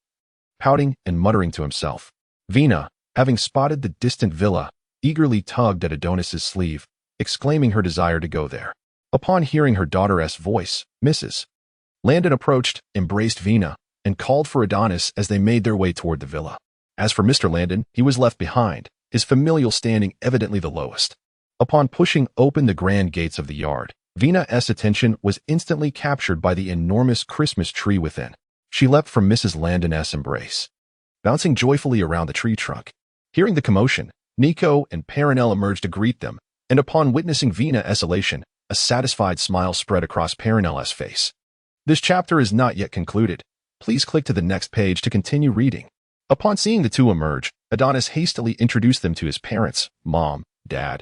pouting and muttering to himself. Vina, having spotted the distant villa, eagerly tugged at Adonis's sleeve, exclaiming her desire to go there. Upon hearing her daughter's voice, Mrs. Landon approached, embraced Vina, and called for Adonis as they made their way toward the villa. As for Mr. Landon, he was left behind, his familial standing evidently the lowest. Upon pushing open the grand gates of the yard, Vina's attention was instantly captured by the enormous Christmas tree within. She leapt from Mrs. Landon's embrace, bouncing joyfully around the tree trunk. Hearing the commotion, Nico and Perenelle emerged to greet them, and upon witnessing Vina's elation, a satisfied smile spread across Perenelle's face. This chapter is not yet concluded. Please click to the next page to continue reading. Upon seeing the two emerge, Adonis hastily introduced them to his parents, Mom, Dad.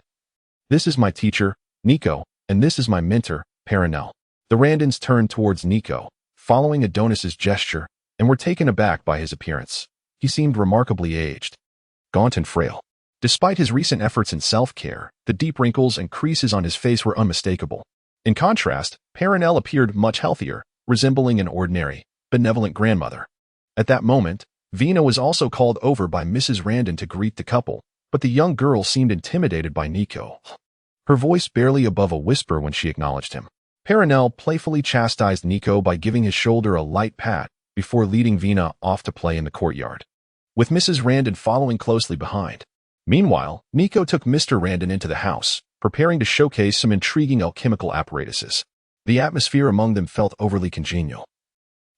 This is my teacher, Nico, and this is my mentor, Perenelle. The Randons turned towards Nico, following Adonis's gesture, and were taken aback by his appearance. He seemed remarkably aged, gaunt and frail. Despite his recent efforts in self-care, the deep wrinkles and creases on his face were unmistakable. In contrast, Perenelle appeared much healthier, resembling an ordinary, benevolent grandmother. At that moment, Vina was also called over by Mrs. Randon to greet the couple, but the young girl seemed intimidated by Nico, her voice barely above a whisper when she acknowledged him. Perenelle playfully chastised Nico by giving his shoulder a light pat before leading Vina off to play in the courtyard, with Mrs. Randon following closely behind. Meanwhile, Nico took Mr. Randon into the house, preparing to showcase some intriguing alchemical apparatuses. The atmosphere among them felt overly congenial,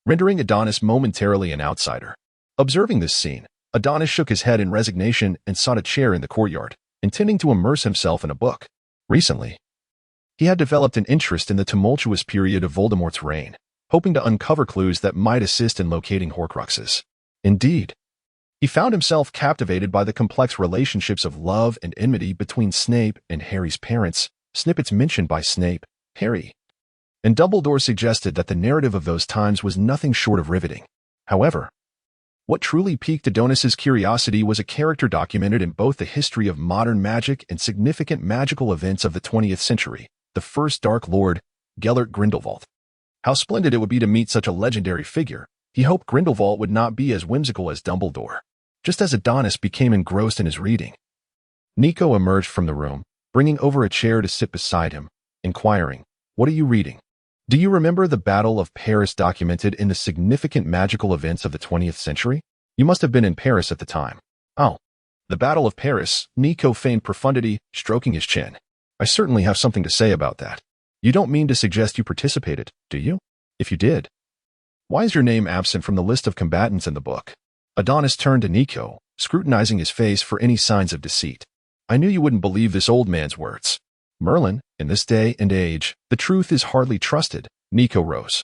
rendering Adonis momentarily an outsider. Observing this scene, Adonis shook his head in resignation and sought a chair in the courtyard. intending to immerse himself in a book. Recently, he had developed an interest in the tumultuous period of Voldemort's reign, hoping to uncover clues that might assist in locating Horcruxes. Indeed, he found himself captivated by the complex relationships of love and enmity between Snape and Harry's parents, snippets mentioned by Snape, Harry, and Dumbledore suggested that the narrative of those times was nothing short of riveting. However, what truly piqued Adonis's curiosity was a character documented in both the history of modern magic and significant magical events of the 20th century, the first Dark Lord, Gellert Grindelwald. How splendid it would be to meet such a legendary figure. He hoped Grindelwald would not be as whimsical as Dumbledore. Just as Adonis became engrossed in his reading, Nico emerged from the room, bringing over a chair to sit beside him, inquiring, "What are you reading? Do you remember the Battle of Paris documented in the significant magical events of the 20th century? You must have been in Paris at the time." "Oh, the Battle of Paris," Nico feigned profundity, stroking his chin. "I certainly have something to say about that." "You don't mean to suggest you participated, do you? If you did, why is your name absent from the list of combatants in the book?" Adonis turned to Nico, scrutinizing his face for any signs of deceit. "I knew you wouldn't believe this old man's words. Merlin, in this day and age, the truth is hardly trusted." Nico rose,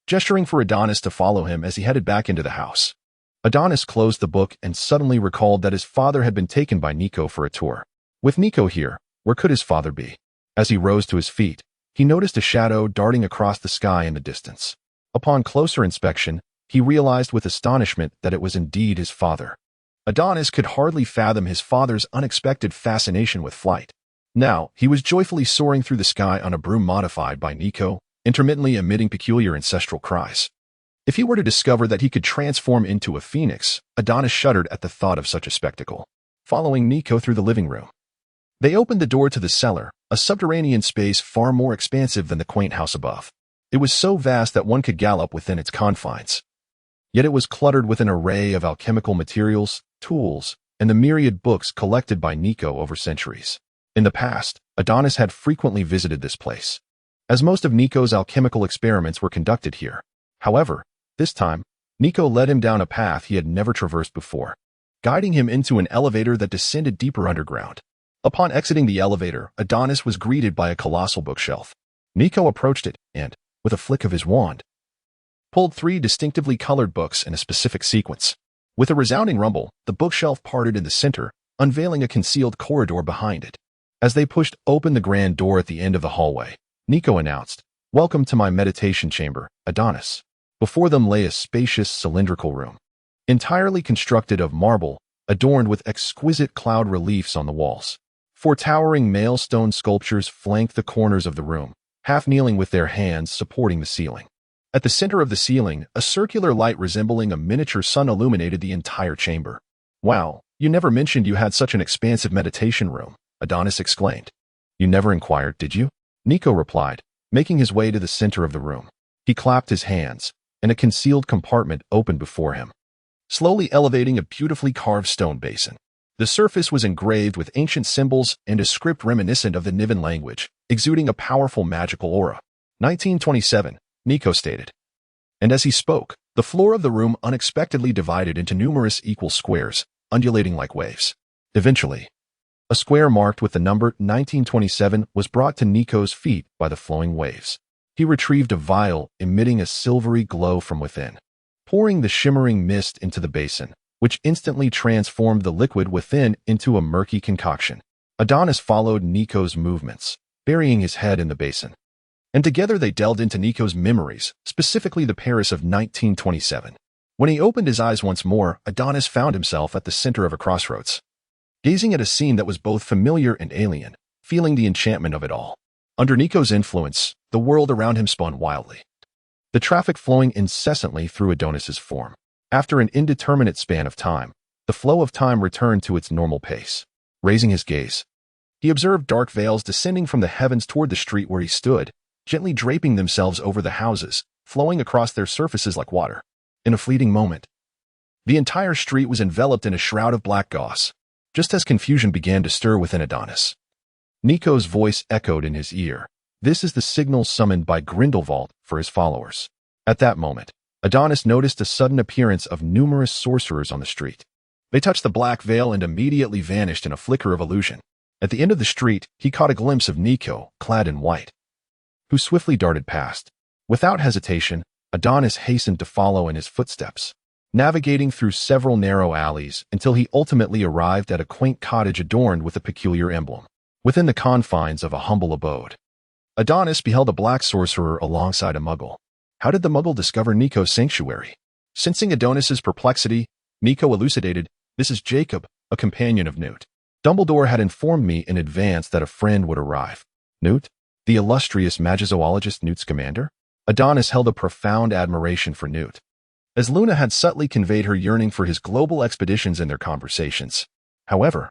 gesturing for Adonis to follow him as he headed back into the house. Adonis closed the book and suddenly recalled that his father had been taken by Nico for a tour. With Nico here, where could his father be? As he rose to his feet, he noticed a shadow darting across the sky in the distance. Upon closer inspection, he realized with astonishment that it was indeed his father. Adonis could hardly fathom his father's unexpected fascination with flight. Now, he was joyfully soaring through the sky on a broom modified by Nico, intermittently emitting peculiar ancestral cries. If he were to discover that he could transform into a phoenix, Adonis shuddered at the thought of such a spectacle. Following Nico through the living room, they opened the door to the cellar, a subterranean space far more expansive than the quaint house above. It was so vast that one could gallop within its confines. Yet it was cluttered with an array of alchemical materials, tools, and the myriad books collected by Nico over centuries. In the past, Adonis had frequently visited this place, as most of Nico's alchemical experiments were conducted here. However, this time, Nico led him down a path he had never traversed before, guiding him into an elevator that descended deeper underground. Upon exiting the elevator, Adonis was greeted by a colossal bookshelf. Nico approached it and, with a flick of his wand, pulled 3 distinctively colored books in a specific sequence. With a resounding rumble, the bookshelf parted in the center, unveiling a concealed corridor behind it. As they pushed open the grand door at the end of the hallway, Nico announced, "Welcome to my meditation chamber, Adonis." Before them lay a spacious cylindrical room, entirely constructed of marble, adorned with exquisite cloud reliefs on the walls. 4 towering male stone sculptures flanked the corners of the room, half kneeling with their hands supporting the ceiling. At the center of the ceiling, a circular light resembling a miniature sun illuminated the entire chamber. "Wow, you never mentioned you had such an expansive meditation room," Adonis exclaimed. "You never inquired, did you?" Nico replied, making his way to the center of the room. He clapped his hands, and a concealed compartment opened before him, slowly elevating a beautifully carved stone basin. The surface was engraved with ancient symbols and a script reminiscent of the Niven language, exuding a powerful magical aura. 1927, Nico stated. And as he spoke, the floor of the room unexpectedly divided into numerous equal squares, undulating like waves. Eventually, a square marked with the number 1927 was brought to Nico's feet by the flowing waves. He retrieved a vial emitting a silvery glow from within, pouring the shimmering mist into the basin, which instantly transformed the liquid within into a murky concoction. Adonis followed Nico's movements, burying his head in the basin. And together they delved into Nico's memories, specifically the Paris of 1927. When he opened his eyes once more, Adonis found himself at the center of a crossroads, gazing at a scene that was both familiar and alien, feeling the enchantment of it all. Under Nico's influence, the world around him spun wildly, the traffic flowing incessantly through Adonis's form. After an indeterminate span of time, the flow of time returned to its normal pace. Raising his gaze, he observed dark veils descending from the heavens toward the street where he stood, gently draping themselves over the houses, flowing across their surfaces like water. In a fleeting moment, the entire street was enveloped in a shroud of black gauze. Just as confusion began to stir within Adonis, Nico's voice echoed in his ear. "This is the signal summoned by Grindelwald for his followers." At that moment, Adonis noticed a sudden appearance of numerous sorcerers on the street. They touched the black veil and immediately vanished in a flicker of illusion. At the end of the street, he caught a glimpse of Nico, clad in white, who swiftly darted past. Without hesitation, Adonis hastened to follow in his footsteps, navigating through several narrow alleys until he ultimately arrived at a quaint cottage adorned with a peculiar emblem. Within the confines of a humble abode, Adonis beheld a black sorcerer alongside a muggle. How did the muggle discover Nico's sanctuary? Sensing Adonis's perplexity, Nico elucidated, "This is Jacob, a companion of Newt. Dumbledore had informed me in advance that a friend would arrive." Newt? The illustrious magizoologist Newt's commander? Adonis held a profound admiration for Newt, as Luna had subtly conveyed her yearning for his global expeditions in their conversations. However,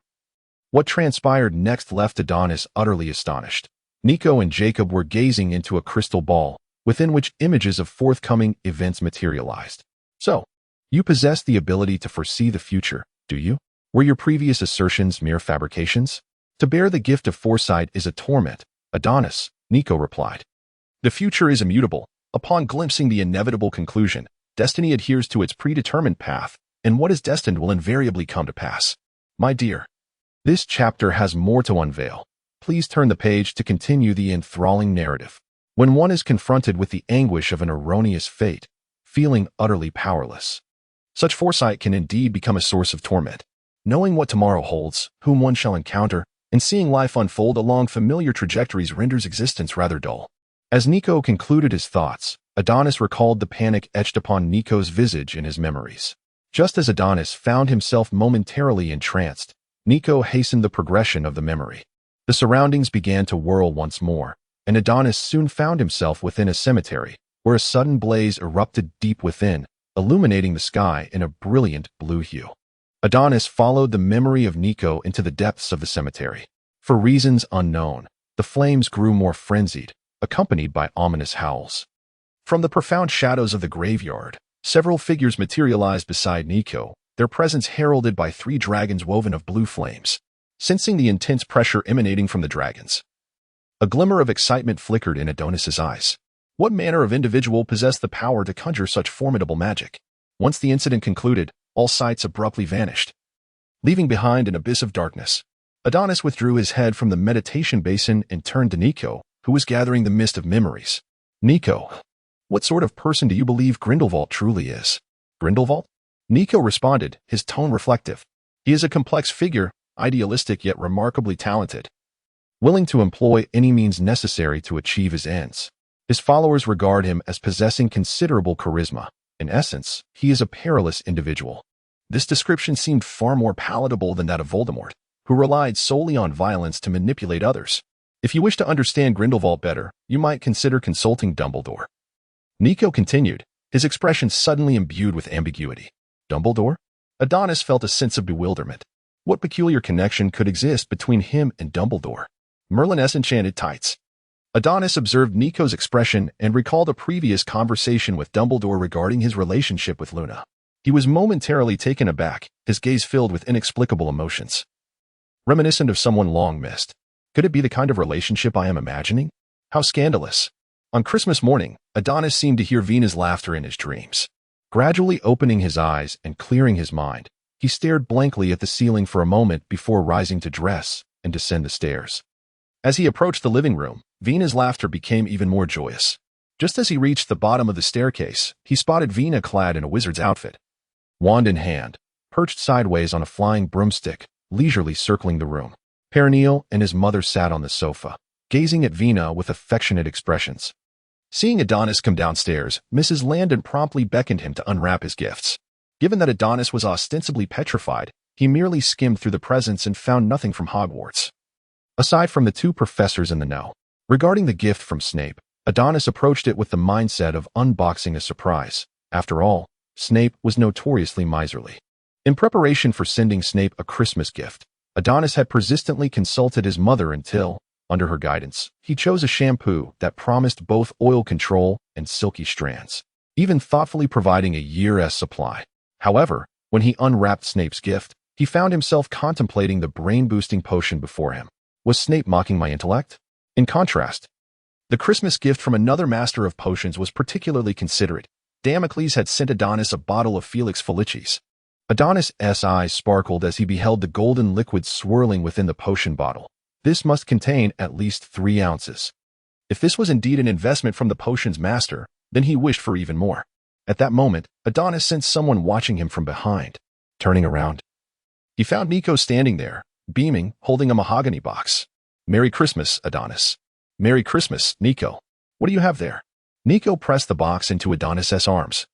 what transpired next left Adonis utterly astonished. Nico and Jacob were gazing into a crystal ball, within which images of forthcoming events materialized. "So, you possess the ability to foresee the future, do you? Were your previous assertions mere fabrications? To bear the gift of foresight is a torment, Adonis," Nico replied. "The future is immutable. Upon glimpsing the inevitable conclusion, destiny adheres to its predetermined path, and what is destined will invariably come to pass. My dear, this chapter has more to unveil. Please turn the page to continue the enthralling narrative." When one is confronted with the anguish of an erroneous fate, feeling utterly powerless, such foresight can indeed become a source of torment. Knowing what tomorrow holds, whom one shall encounter, and seeing life unfold along familiar trajectories renders existence rather dull. As Nico concluded his thoughts, Adonis recalled the panic etched upon Nico's visage in his memories. Just as Adonis found himself momentarily entranced, Nico hastened the progression of the memory. The surroundings began to whirl once more, and Adonis soon found himself within a cemetery, where a sudden blaze erupted deep within, illuminating the sky in a brilliant blue hue. Adonis followed the memory of Nico into the depths of the cemetery. For reasons unknown, the flames grew more frenzied, accompanied by ominous howls. From the profound shadows of the graveyard, several figures materialized beside Nico, their presence heralded by 3 dragons woven of blue flames. Sensing the intense pressure emanating from the dragons, a glimmer of excitement flickered in Adonis's eyes. What manner of individual possessed the power to conjure such formidable magic? Once the incident concluded, all sights abruptly vanished, leaving behind an abyss of darkness. Adonis withdrew his head from the meditation basin and turned to Nico, who was gathering the mist of memories. "Nico, what sort of person do you believe Grindelwald truly is?" "Grindelwald?" Nico responded, his tone reflective. "He is a complex figure, idealistic yet remarkably talented, willing to employ any means necessary to achieve his ends. His followers regard him as possessing considerable charisma. In essence, he is a perilous individual." This description seemed far more palatable than that of Voldemort, who relied solely on violence to manipulate others. "If you wish to understand Grindelwald better, you might consider consulting Dumbledore." Nico continued, his expression suddenly imbued with ambiguity. "Dumbledore?" Adonis felt a sense of bewilderment. What peculiar connection could exist between him and Dumbledore? Merlin S. Enchanted Tights. Adonis observed Nico's expression and recalled a previous conversation with Dumbledore regarding his relationship with Luna. He was momentarily taken aback, his gaze filled with inexplicable emotions, reminiscent of someone long missed. Could it be the kind of relationship I am imagining? How scandalous. On Christmas morning, Adonis seemed to hear Vena's laughter in his dreams. Gradually opening his eyes and clearing his mind, he stared blankly at the ceiling for a moment before rising to dress and descend the stairs. As he approached the living room, Vena's laughter became even more joyous. Just as he reached the bottom of the staircase, he spotted Vena clad in a wizard's outfit, wand in hand, perched sideways on a flying broomstick, leisurely circling the room. Perennial and his mother sat on the sofa, gazing at Vena with affectionate expressions. Seeing Adonis come downstairs, Mrs. Landon promptly beckoned him to unwrap his gifts. Given that Adonis was ostensibly petrified, he merely skimmed through the presents and found nothing from Hogwarts, aside from the 2 professors in the know. Regarding the gift from Snape, Adonis approached it with the mindset of unboxing a surprise. After all, Snape was notoriously miserly. In preparation for sending Snape a Christmas gift, Adonis had persistently consulted his mother until, under her guidance, he chose a shampoo that promised both oil control and silky strands, even thoughtfully providing a year's supply. However, when he unwrapped Snape's gift, he found himself contemplating the brain-boosting potion before him. Was Snape mocking my intellect? In contrast, the Christmas gift from another master of potions was particularly considerate. Damocles had sent Adonis a bottle of Felix Felicis, Adonis' eyes sparkled as he beheld the golden liquid swirling within the potion bottle. This must contain at least 3 ounces. If this was indeed an investment from the potion's master, then he wished for even more. At that moment, Adonis sensed someone watching him from behind. Turning around, he found Nico standing there, beaming, holding a mahogany box. "Merry Christmas, Adonis." "Merry Christmas, Nico. What do you have there?" Nico pressed the box into Adonis' arms,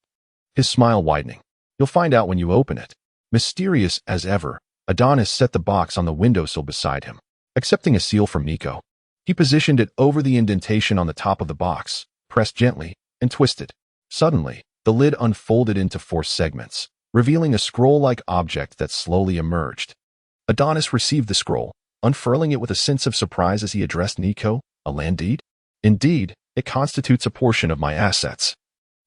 his smile widening. "You'll find out when you open it." Mysterious as ever, Adonis set the box on the windowsill beside him. Accepting a seal from Nico, he positioned it over the indentation on the top of the box, pressed gently, and twisted. Suddenly, the lid unfolded into 4 segments, revealing a scroll-like object that slowly emerged. Adonis received the scroll, unfurling it with a sense of surprise as he addressed Nico. "A land deed?" "Indeed, it constitutes a portion of my assets,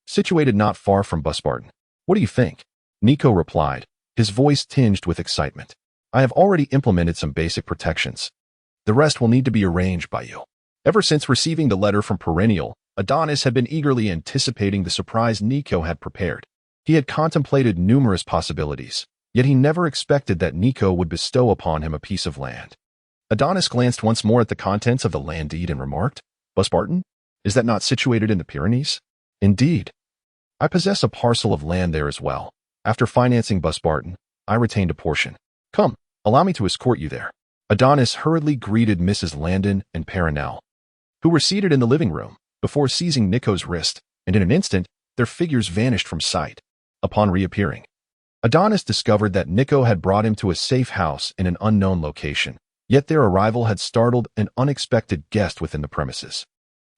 situated not far from Busbarton. What do you think?" Nico replied, his voice tinged with excitement. "I have already implemented some basic protections. The rest will need to be arranged by you." Ever since receiving the letter from Perennial, Adonis had been eagerly anticipating the surprise Nico had prepared. He had contemplated numerous possibilities, yet he never expected that Nico would bestow upon him a piece of land. Adonis glanced once more at the contents of the land deed and remarked, "Busbarton? Is that not situated in the Pyrenees?" "Indeed. I possess a parcel of land there as well. After financing Busbarton, I retained a portion. Come, allow me to escort you there." Adonis hurriedly greeted Mrs. Landon and Perenelle, who were seated in the living room, before seizing Nico's wrist, and in an instant, their figures vanished from sight. Upon reappearing, Adonis discovered that Nico had brought him to a safe house in an unknown location, yet their arrival had startled an unexpected guest within the premises.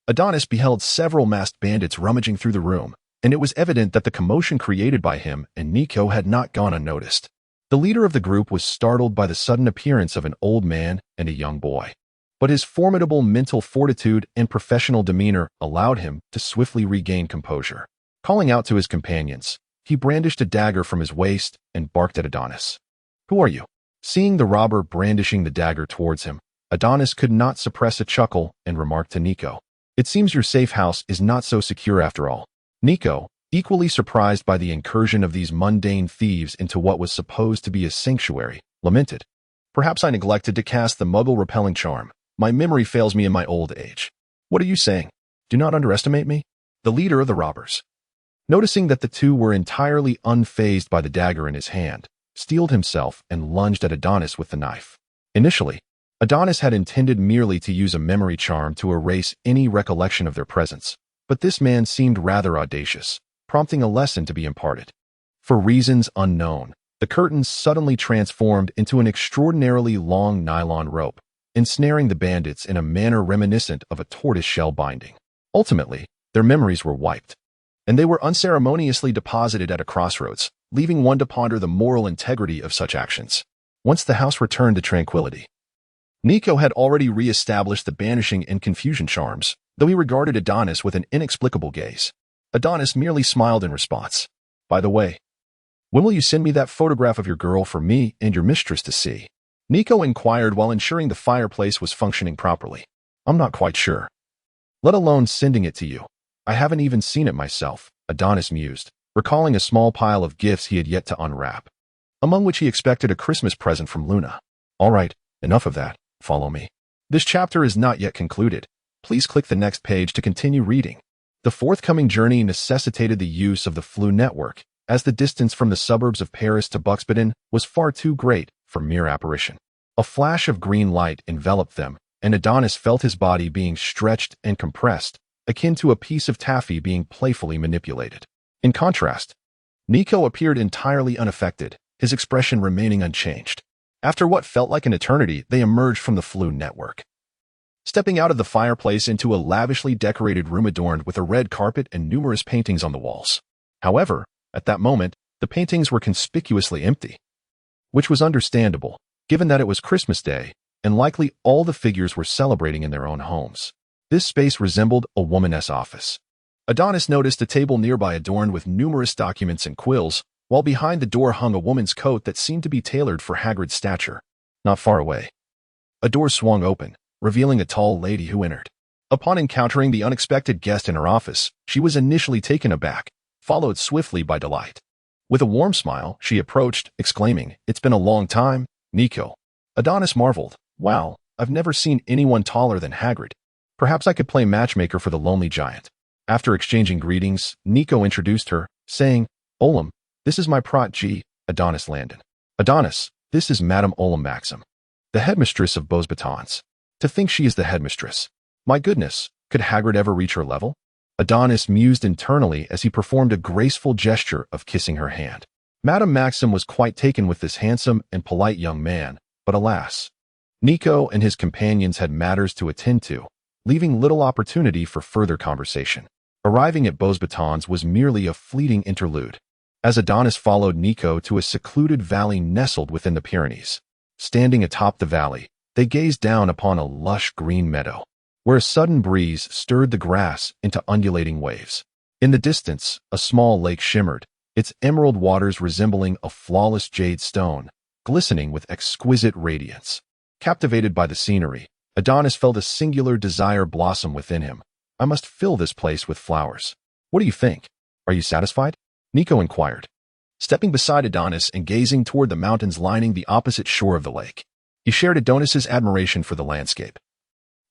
Adonis beheld several masked bandits rummaging through the room, and it was evident that the commotion created by him and Nico had not gone unnoticed. The leader of the group was startled by the sudden appearance of an old man and a young boy, but his formidable mental fortitude and professional demeanor allowed him to swiftly regain composure. Calling out to his companions, he brandished a dagger from his waist and barked at Adonis. "Who are you?" Seeing the robber brandishing the dagger towards him, Adonis could not suppress a chuckle and remarked to Nico, "It seems your safe house is not so secure after all." Nico, equally surprised by the incursion of these mundane thieves into what was supposed to be a sanctuary, lamented, "Perhaps I neglected to cast the muggle-repelling charm. My memory fails me in my old age." "What are you saying? Do not underestimate me." The leader of the robbers, noticing that the two were entirely unfazed by the dagger in his hand, steeled himself and lunged at Adonis with the knife. Initially, Adonis had intended merely to use a memory charm to erase any recollection of their presence, but this man seemed rather audacious, prompting a lesson to be imparted. For reasons unknown, the curtains suddenly transformed into an extraordinarily long nylon rope, ensnaring the bandits in a manner reminiscent of a tortoise-shell binding. Ultimately, their memories were wiped, and they were unceremoniously deposited at a crossroads, leaving one to ponder the moral integrity of such actions. Once the house returned to tranquility, Nico had already re-established the banishing and confusion charms, though he regarded Adonis with an inexplicable gaze. Adonis merely smiled in response. "By the way, when will you send me that photograph of your girl for me and your mistress to see?" Nico inquired while ensuring the fireplace was functioning properly. "I'm not quite sure. Let alone sending it to you. I haven't even seen it myself," Adonis mused, recalling a small pile of gifts he had yet to unwrap, among which he expected a Christmas present from Luna. "All right, enough of that. Follow me." This chapter is not yet concluded. Please click the next page to continue reading. The forthcoming journey necessitated the use of the Floo network, as the distance from the suburbs of Paris to Buxbaden was far too great for mere apparition. A flash of green light enveloped them, and Adonis felt his body being stretched and compressed, akin to a piece of taffy being playfully manipulated. In contrast, Nico appeared entirely unaffected, his expression remaining unchanged. After what felt like an eternity, they emerged from the Floo network, stepping out of the fireplace into a lavishly decorated room adorned with a red carpet and numerous paintings on the walls. However, at that moment, the paintings were conspicuously empty, which was understandable, given that it was Christmas Day, and likely all the figures were celebrating in their own homes. This space resembled a woman's office. Adonis noticed a table nearby adorned with numerous documents and quills, while behind the door hung a woman's coat that seemed to be tailored for Hagrid's stature. Not far away, a door swung open, revealing a tall lady who entered. Upon encountering the unexpected guest in her office, she was initially taken aback, followed swiftly by delight. With a warm smile, she approached, exclaiming, "It's been a long time, Nico." Adonis marveled, "Wow, I've never seen anyone taller than Hagrid. Perhaps I could play matchmaker for the lonely giant." After exchanging greetings, Nico introduced her, saying, "Olam, this is my prot G, Adonis Landon. Adonis, this is Madame Olam Maxim, the headmistress of Beauxbatons. To think she is the headmistress. My goodness, could Hagrid ever reach her level?" Adonis mused internally as he performed a graceful gesture of kissing her hand. Madame Maxim was quite taken with this handsome and polite young man, but alas, Nico and his companions had matters to attend to, leaving little opportunity for further conversation. Arriving at Beauxbatons was merely a fleeting interlude, as Adonis followed Nico to a secluded valley nestled within the Pyrenees. Standing atop the valley, they gazed down upon a lush green meadow, where a sudden breeze stirred the grass into undulating waves. In the distance, a small lake shimmered, its emerald waters resembling a flawless jade stone, glistening with exquisite radiance. Captivated by the scenery, Adonis felt a singular desire blossom within him. "I must fill this place with flowers. What do you think? Are you satisfied?" Nico inquired, stepping beside Adonis and gazing toward the mountains lining the opposite shore of the lake. He shared Adonis's admiration for the landscape,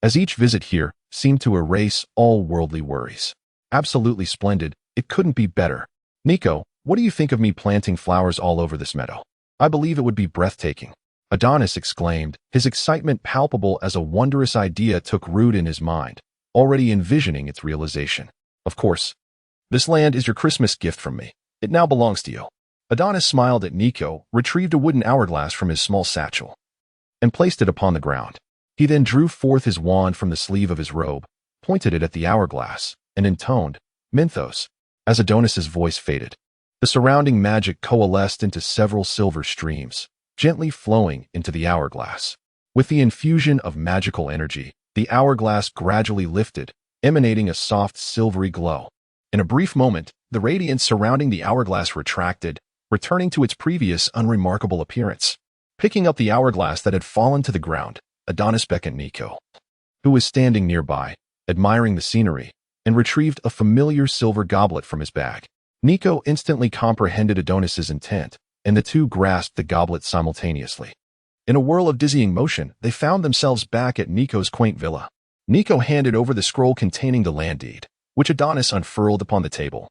as each visit here seemed to erase all worldly worries. "Absolutely splendid. It couldn't be better. Nico, what do you think of me planting flowers all over this meadow? I believe it would be breathtaking." Adonis exclaimed, his excitement palpable as a wondrous idea took root in his mind, already envisioning its realization. "Of course. This land is your Christmas gift from me. It now belongs to you." Adonis smiled at Nico, retrieved a wooden hourglass from his small satchel, and placed it upon the ground. He then drew forth his wand from the sleeve of his robe, pointed it at the hourglass, and intoned, "Minthos." As Adonis's voice faded, the surrounding magic coalesced into several silver streams, gently flowing into the hourglass. With the infusion of magical energy, the hourglass gradually lifted, emanating a soft silvery glow. In a brief moment, the radiance surrounding the hourglass retracted, returning to its previous unremarkable appearance. Picking up the hourglass that had fallen to the ground, Adonis beckoned Nico, who was standing nearby, admiring the scenery, and retrieved a familiar silver goblet from his bag. Nico instantly comprehended Adonis's intent, and the two grasped the goblet simultaneously. In a whirl of dizzying motion, they found themselves back at Nico's quaint villa. Nico handed over the scroll containing the land deed, which Adonis unfurled upon the table,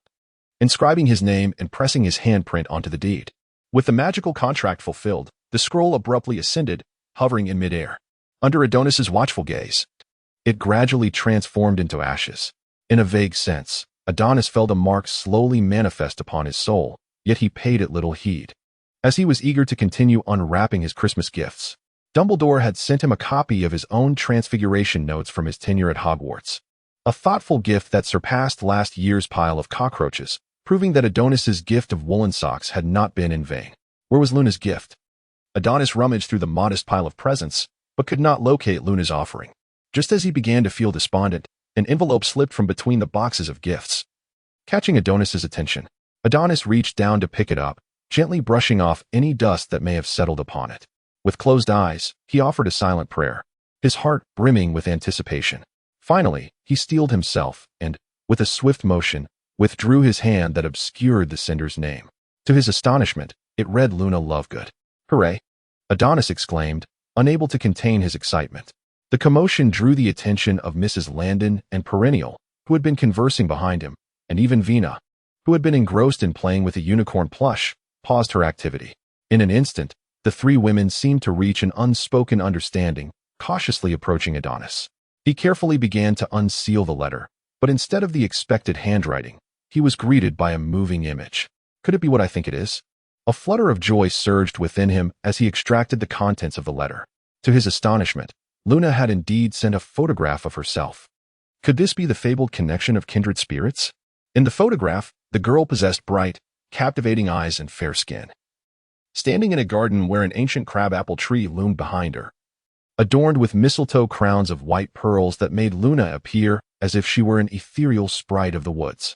inscribing his name and pressing his handprint onto the deed. With the magical contract fulfilled, the scroll abruptly ascended, hovering in midair. Under Adonis's watchful gaze, it gradually transformed into ashes. In a vague sense, Adonis felt a mark slowly manifest upon his soul, yet he paid it little heed. As he was eager to continue unwrapping his Christmas gifts, Dumbledore had sent him a copy of his own transfiguration notes from his tenure at Hogwarts. A thoughtful gift that surpassed last year's pile of cockroaches, proving that Adonis's gift of woolen socks had not been in vain. Where was Luna's gift? Adonis rummaged through the modest pile of presents, but could not locate Luna's offering. Just as he began to feel despondent, an envelope slipped from between the boxes of gifts. Catching Adonis's attention, Adonis reached down to pick it up, gently brushing off any dust that may have settled upon it. With closed eyes, he offered a silent prayer, his heart brimming with anticipation. Finally, he steeled himself and, with a swift motion, withdrew his hand that obscured the sender's name. To his astonishment, it read Luna Lovegood. "Hooray!" Adonis exclaimed, unable to contain his excitement. The commotion drew the attention of Mrs. Landon and Perennial, who had been conversing behind him, and even Vina, who had been engrossed in playing with a unicorn plush, paused her activity. In an instant, the three women seemed to reach an unspoken understanding, cautiously approaching Adonis. He carefully began to unseal the letter, but instead of the expected handwriting, he was greeted by a moving image. Could it be what I think it is? A flutter of joy surged within him as he extracted the contents of the letter. To his astonishment, Luna had indeed sent a photograph of herself. Could this be the fabled connection of kindred spirits? In the photograph, the girl possessed bright, captivating eyes and fair skin. Standing in a garden where an ancient crabapple tree loomed behind her, adorned with mistletoe crowns of white pearls that made Luna appear as if she were an ethereal sprite of the woods.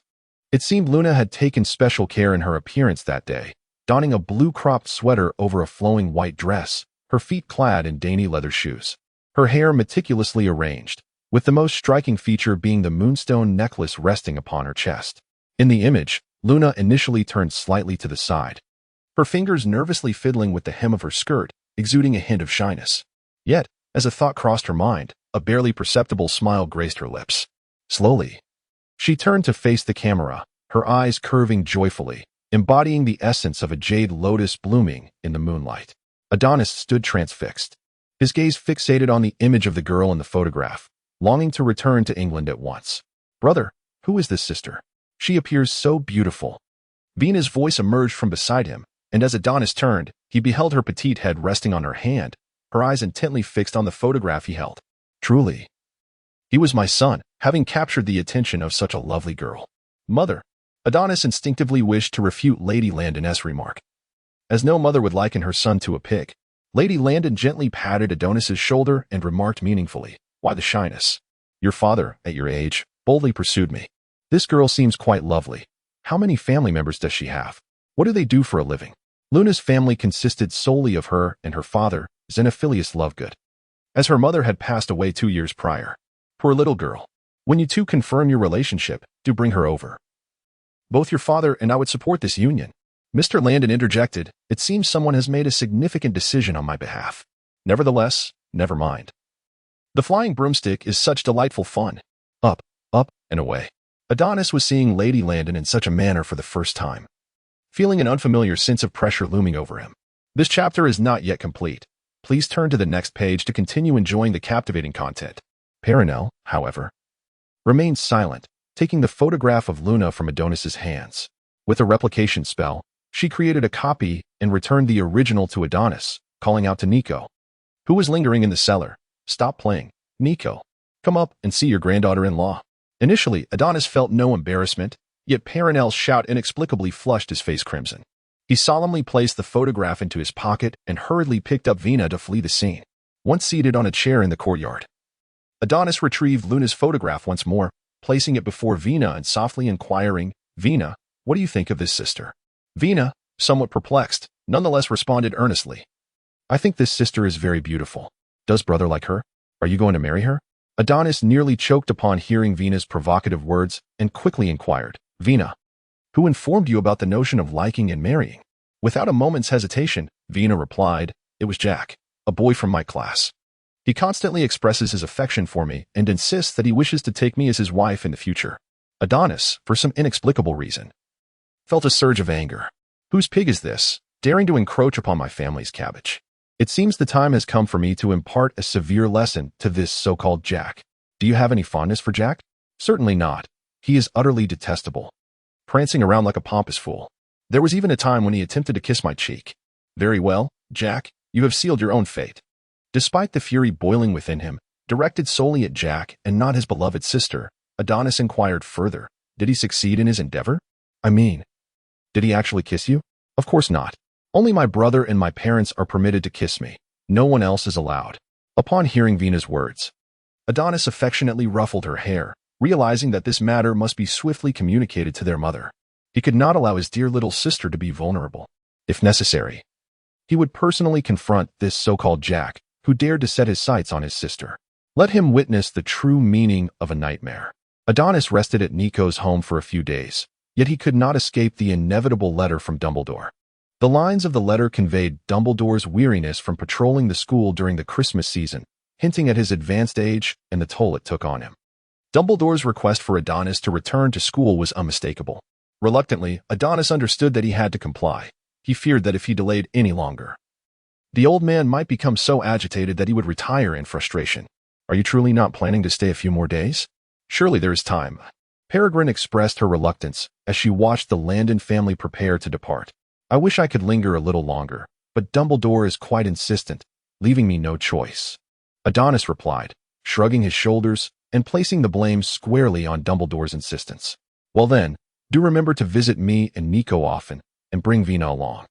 It seemed Luna had taken special care in her appearance that day, donning a blue-cropped sweater over a flowing white dress, her feet clad in dainty leather shoes. Her hair meticulously arranged, with the most striking feature being the moonstone necklace resting upon her chest. In the image, Luna initially turned slightly to the side, her fingers nervously fiddling with the hem of her skirt, exuding a hint of shyness. Yet, as a thought crossed her mind, a barely perceptible smile graced her lips. Slowly, she turned to face the camera, her eyes curving joyfully, embodying the essence of a jade lotus blooming in the moonlight. Adonis stood transfixed, his gaze fixated on the image of the girl in the photograph, longing to return to England at once. "Brother, who is this sister? She appears so beautiful." Vina's voice emerged from beside him, and as Adonis turned, he beheld her petite head resting on her hand, her eyes intently fixed on the photograph he held. Truly, he was my son, having captured the attention of such a lovely girl. "Mother," Adonis instinctively wished to refute Lady Landon's remark. As no mother would liken her son to a pig, Lady Landon gently patted Adonis's shoulder and remarked meaningfully, "Why the shyness? Your father, at your age, boldly pursued me. This girl seems quite lovely. How many family members does she have? What do they do for a living?" Luna's family consisted solely of her and her father, Xenophilius Lovegood, as her mother had passed away 2 years prior. "Poor little girl. When you two confirm your relationship, do bring her over. Both your father and I would support this union." Mr. Landon interjected, "It seems someone has made a significant decision on my behalf. Nevertheless, never mind. The flying broomstick is such delightful fun. Up, up, and away." Adonis was seeing Lady Landon in such a manner for the first time, feeling an unfamiliar sense of pressure looming over him. This chapter is not yet complete. Please turn to the next page to continue enjoying the captivating content. Perenelle, however, remained silent, taking the photograph of Luna from Adonis's hands. With a replication spell, she created a copy and returned the original to Adonis, calling out to Nico, who was lingering in the cellar. "Stop playing, Nico. Come up and see your granddaughter-in-law." Initially, Adonis felt no embarrassment, yet Perenelle's shout inexplicably flushed his face crimson. He solemnly placed the photograph into his pocket and hurriedly picked up Vina to flee the scene. Once seated on a chair in the courtyard, Adonis retrieved Luna's photograph once more, placing it before Vina and softly inquiring, "Vina, what do you think of this sister?" Vina, somewhat perplexed, nonetheless responded earnestly, "I think this sister is very beautiful. Does brother like her? Are you going to marry her?" Adonis nearly choked upon hearing Vina's provocative words and quickly inquired, "Vina, who informed you about the notion of liking and marrying?" Without a moment's hesitation, Vina replied, "It was Jack, a boy from my class. He constantly expresses his affection for me and insists that he wishes to take me as his wife in the future." Adonis, for some inexplicable reason, felt a surge of anger. "Whose pig is this, daring to encroach upon my family's cabbage? It seems the time has come for me to impart a severe lesson to this so-called Jack. Do you have any fondness for Jack?" "Certainly not. He is utterly detestable, prancing around like a pompous fool. There was even a time when he attempted to kiss my cheek." "Very well, Jack, you have sealed your own fate." Despite the fury boiling within him, directed solely at Jack and not his beloved sister, Adonis inquired further, "Did he succeed in his endeavor? I mean, did he actually kiss you?" "Of course not. Only my brother and my parents are permitted to kiss me. No one else is allowed." Upon hearing Vina's words, Adonis affectionately ruffled her hair, realizing that this matter must be swiftly communicated to their mother. He could not allow his dear little sister to be vulnerable. If necessary, he would personally confront this so-called Jack, who dared to set his sights on his sister. Let him witness the true meaning of a nightmare. Adonis rested at Nico's home for a few days, yet he could not escape the inevitable letter from Dumbledore. The lines of the letter conveyed Dumbledore's weariness from patrolling the school during the Christmas season, hinting at his advanced age and the toll it took on him. Dumbledore's request for Adonis to return to school was unmistakable. Reluctantly, Adonis understood that he had to comply. He feared that if he delayed any longer, the old man might become so agitated that he would retire in frustration. "Are you truly not planning to stay a few more days? Surely there is time." Peregrine expressed her reluctance as she watched the Landon family prepare to depart. "I wish I could linger a little longer, but Dumbledore is quite insistent, leaving me no choice." Adonis replied, shrugging his shoulders and placing the blame squarely on Dumbledore's insistence. "Well then, do remember to visit me and Nico often, and bring Vina along."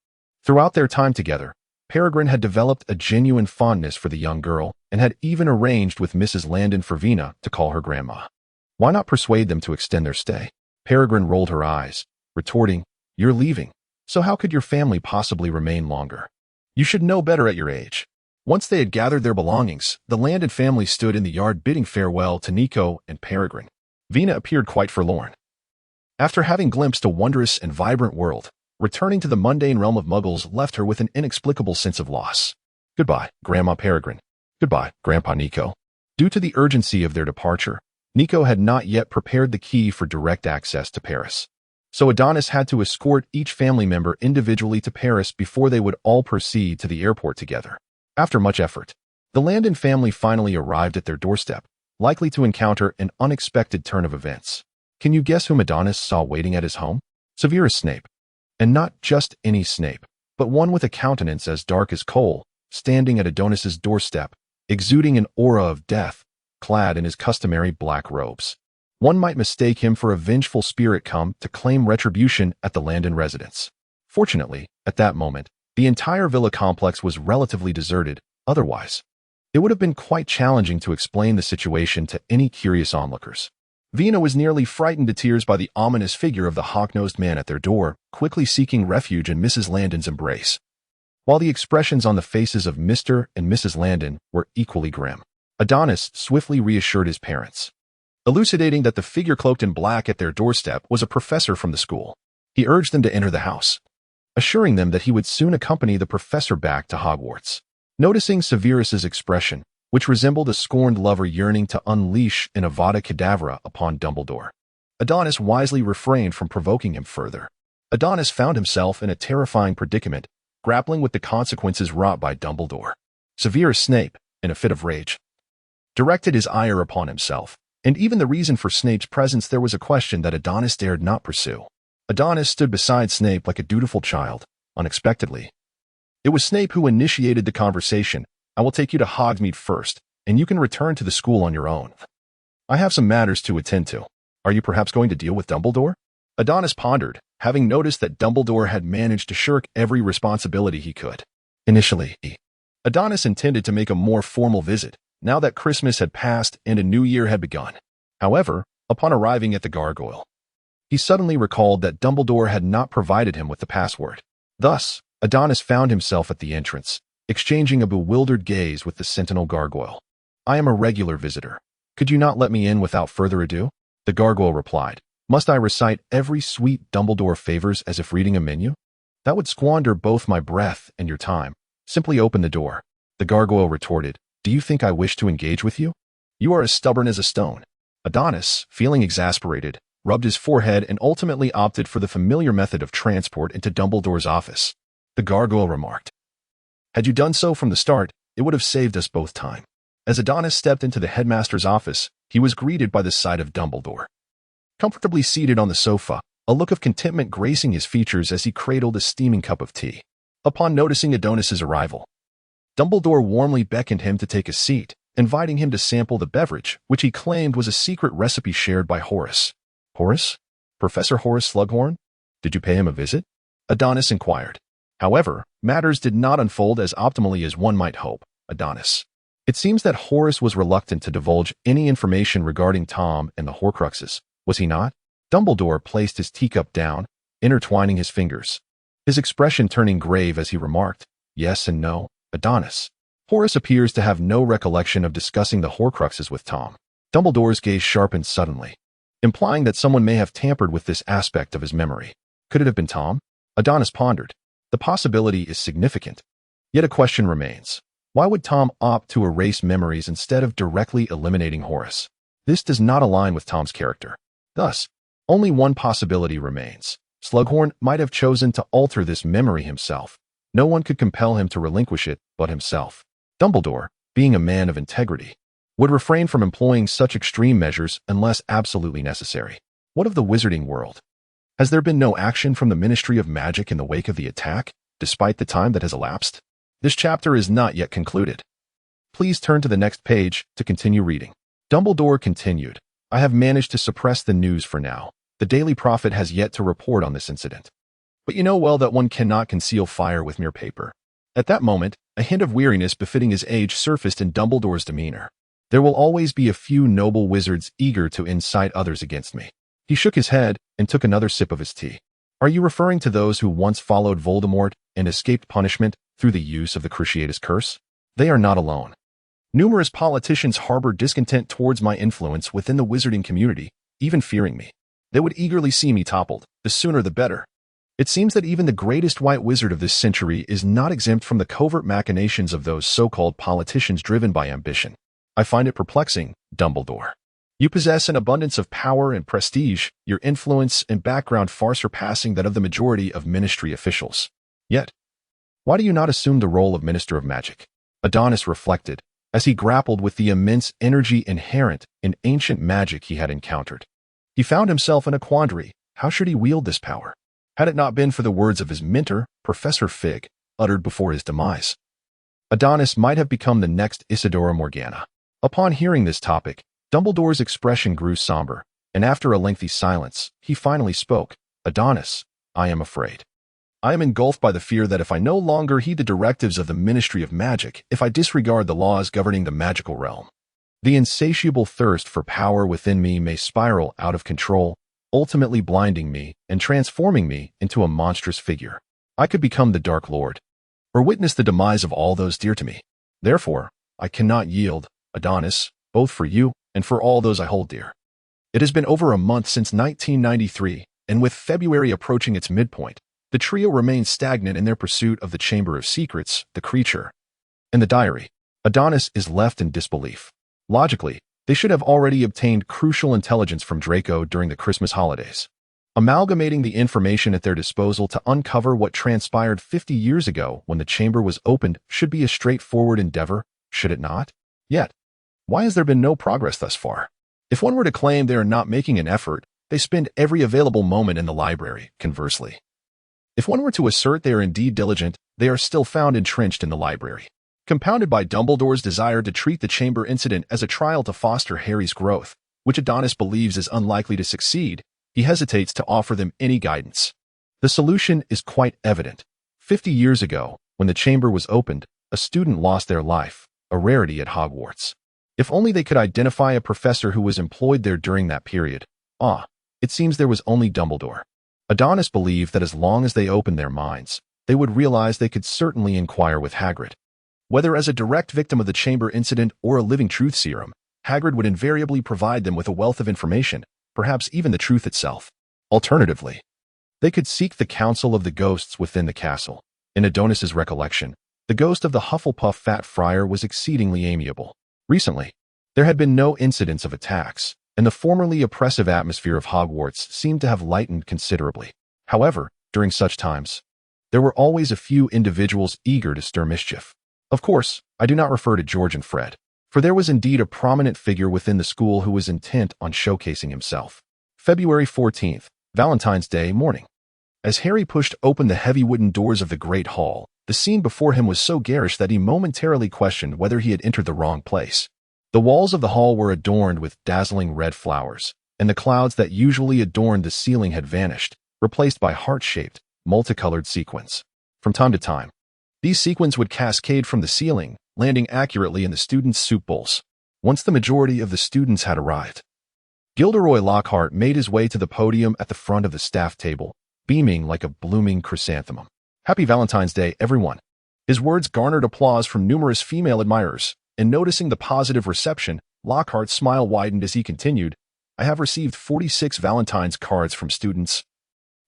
Throughout their time together, Peregrine had developed a genuine fondness for the young girl and had even arranged with Mrs. Landon for Vina to call her grandma. Why not persuade them to extend their stay? Peregrine rolled her eyes, retorting, "You're leaving, so how could your family possibly remain longer? You should know better at your age." Once they had gathered their belongings, the Landon family stood in the yard bidding farewell to Nico and Peregrine. Vina appeared quite forlorn. After having glimpsed a wondrous and vibrant world, returning to the mundane realm of Muggles left her with an inexplicable sense of loss. Goodbye, Grandma Peregrine. Goodbye, Grandpa Nico. Due to the urgency of their departure, Nico had not yet prepared the key for direct access to Paris. So Adonis had to escort each family member individually to Paris before they would all proceed to the airport together. After much effort, the Landon family finally arrived at their doorstep, likely to encounter an unexpected turn of events. Can you guess whom Adonis saw waiting at his home? Severus Snape. And not just any Snape, but one with a countenance as dark as coal, standing at Adonis's doorstep, exuding an aura of death, clad in his customary black robes. One might mistake him for a vengeful spirit come to claim retribution at the Landon residence. Fortunately, at that moment, the entire villa complex was relatively deserted. Otherwise, it would have been quite challenging to explain the situation to any curious onlookers. Vina was nearly frightened to tears by the ominous figure of the hawk-nosed man at their door, quickly seeking refuge in Mrs. Landon's embrace. While the expressions on the faces of Mr. and Mrs. Landon were equally grim, Adonis swiftly reassured his parents, elucidating that the figure cloaked in black at their doorstep was a professor from the school. He urged them to enter the house, assuring them that he would soon accompany the professor back to Hogwarts. Noticing Severus's expression, which resembled a scorned lover yearning to unleash an Avada Kedavra upon Dumbledore, Adonis wisely refrained from provoking him further. Adonis found himself in a terrifying predicament, grappling with the consequences wrought by Dumbledore. Severus Snape, in a fit of rage, directed his ire upon himself, and even the reason for Snape's presence there was a question that Adonis dared not pursue. Adonis stood beside Snape like a dutiful child. Unexpectedly, it was Snape who initiated the conversation. I will take you to Hogsmeade first, and you can return to the school on your own. I have some matters to attend to. Are you perhaps going to deal with Dumbledore? Adonis pondered, having noticed that Dumbledore had managed to shirk every responsibility he could. Initially, Adonis intended to make a more formal visit, now that Christmas had passed and a new year had begun. However, upon arriving at the gargoyle, he suddenly recalled that Dumbledore had not provided him with the password. Thus, Adonis found himself at the entrance, exchanging a bewildered gaze with the sentinel gargoyle. I am a regular visitor. Could you not let me in without further ado? The gargoyle replied. Must I recite every sweet Dumbledore favors as if reading a menu? That would squander both my breath and your time. Simply open the door. The gargoyle retorted. Do you think I wish to engage with you? You are as stubborn as a stone. Adonis, feeling exasperated, rubbed his forehead and ultimately opted for the familiar method of transport into Dumbledore's office. The gargoyle remarked. Had you done so from the start, it would have saved us both time. As Adonis stepped into the headmaster's office, he was greeted by the sight of Dumbledore. Comfortably seated on the sofa, a look of contentment gracing his features as he cradled a steaming cup of tea. Upon noticing Adonis's arrival, Dumbledore warmly beckoned him to take a seat, inviting him to sample the beverage, which he claimed was a secret recipe shared by Horace. Horace? Professor Horace Slughorn? Did you pay him a visit? Adonis inquired. However, matters did not unfold as optimally as one might hope. Adonis. It seems that Horace was reluctant to divulge any information regarding Tom and the Horcruxes, was he not? Dumbledore placed his teacup down, intertwining his fingers, his expression turning grave as he remarked, yes and no, Adonis. Horace appears to have no recollection of discussing the Horcruxes with Tom. Dumbledore's gaze sharpened suddenly, implying that someone may have tampered with this aspect of his memory. Could it have been Tom? Adonis pondered. The possibility is significant. Yet a question remains. Why would Tom opt to erase memories instead of directly eliminating Horace? This does not align with Tom's character. Thus, only one possibility remains. Slughorn might have chosen to alter this memory himself. No one could compel him to relinquish it but himself. Dumbledore, being a man of integrity, would refrain from employing such extreme measures unless absolutely necessary. What of the wizarding world? Has there been no action from the Ministry of Magic in the wake of the attack, despite the time that has elapsed? This chapter is not yet concluded. Please turn to the next page to continue reading. Dumbledore continued. I have managed to suppress the news for now. The Daily Prophet has yet to report on this incident. But you know well that one cannot conceal fire with mere paper. At that moment, a hint of weariness befitting his age surfaced in Dumbledore's demeanor. There will always be a few noble wizards eager to incite others against me. He shook his head and took another sip of his tea. Are you referring to those who once followed Voldemort and escaped punishment through the use of the Cruciatus Curse? They are not alone. Numerous politicians harbor discontent towards my influence within the wizarding community, even fearing me. They would eagerly see me toppled, the sooner the better. It seems that even the greatest white wizard of this century is not exempt from the covert machinations of those so-called politicians driven by ambition. I find it perplexing, Dumbledore. You possess an abundance of power and prestige, your influence and background far surpassing that of the majority of ministry officials. Yet, why do you not assume the role of Minister of Magic? Adonis reflected, as he grappled with the immense energy inherent in ancient magic he had encountered. He found himself in a quandary. How should he wield this power? Had it not been for the words of his mentor, Professor Fig, uttered before his demise, Adonis might have become the next Isidora Morgana. Upon hearing this topic, Dumbledore's expression grew somber, and after a lengthy silence, he finally spoke. Adonis, I am afraid. I am engulfed by the fear that if I no longer heed the directives of the Ministry of Magic, if I disregard the laws governing the magical realm, the insatiable thirst for power within me may spiral out of control, ultimately blinding me and transforming me into a monstrous figure. I could become the Dark Lord, or witness the demise of all those dear to me. Therefore, I cannot yield, Adonis, both for you and for all those I hold dear. It has been over a month since 1993, and with February approaching its midpoint, the trio remains stagnant in their pursuit of the Chamber of Secrets, the creature, and the diary. Adonis is left in disbelief. Logically, they should have already obtained crucial intelligence from Draco during the Christmas holidays. Amalgamating the information at their disposal to uncover what transpired 50 years ago when the chamber was opened should be a straightforward endeavor, should it not? Yet, why has there been no progress thus far? If one were to claim they are not making an effort, they spend every available moment in the library, conversely. If one were to assert they are indeed diligent, they are still found entrenched in the library. Compounded by Dumbledore's desire to treat the chamber incident as a trial to foster Harry's growth, which Adonis believes is unlikely to succeed, he hesitates to offer them any guidance. The solution is quite evident. 50 years ago, when the chamber was opened, a student lost their life, a rarity at Hogwarts. If only they could identify a professor who was employed there during that period. It seems there was only Dumbledore. Adonis believed that as long as they opened their minds, they would realize they could certainly inquire with Hagrid. Whether as a direct victim of the chamber incident or a living truth serum, Hagrid would invariably provide them with a wealth of information, perhaps even the truth itself. Alternatively, they could seek the counsel of the ghosts within the castle. In Adonis's recollection, the ghost of the Hufflepuff Fat Friar was exceedingly amiable. Recently, there had been no incidents of attacks, and the formerly oppressive atmosphere of Hogwarts seemed to have lightened considerably. However, during such times, there were always a few individuals eager to stir mischief. Of course, I do not refer to George and Fred, for there was indeed a prominent figure within the school who was intent on showcasing himself. February 14th, Valentine's Day morning. As Harry pushed open the heavy wooden doors of the Great Hall, the scene before him was so garish that he momentarily questioned whether he had entered the wrong place. The walls of the hall were adorned with dazzling red flowers, and the clouds that usually adorned the ceiling had vanished, replaced by heart-shaped, multicolored sequins. From time to time, these sequins would cascade from the ceiling, landing accurately in the students' soup bowls. Once the majority of the students had arrived, Gilderoy Lockhart made his way to the podium at the front of the staff table, beaming like a blooming chrysanthemum. "Happy Valentine's Day, everyone." His words garnered applause from numerous female admirers, and noticing the positive reception, Lockhart's smile widened as he continued, "I have received 46 Valentine's cards from students,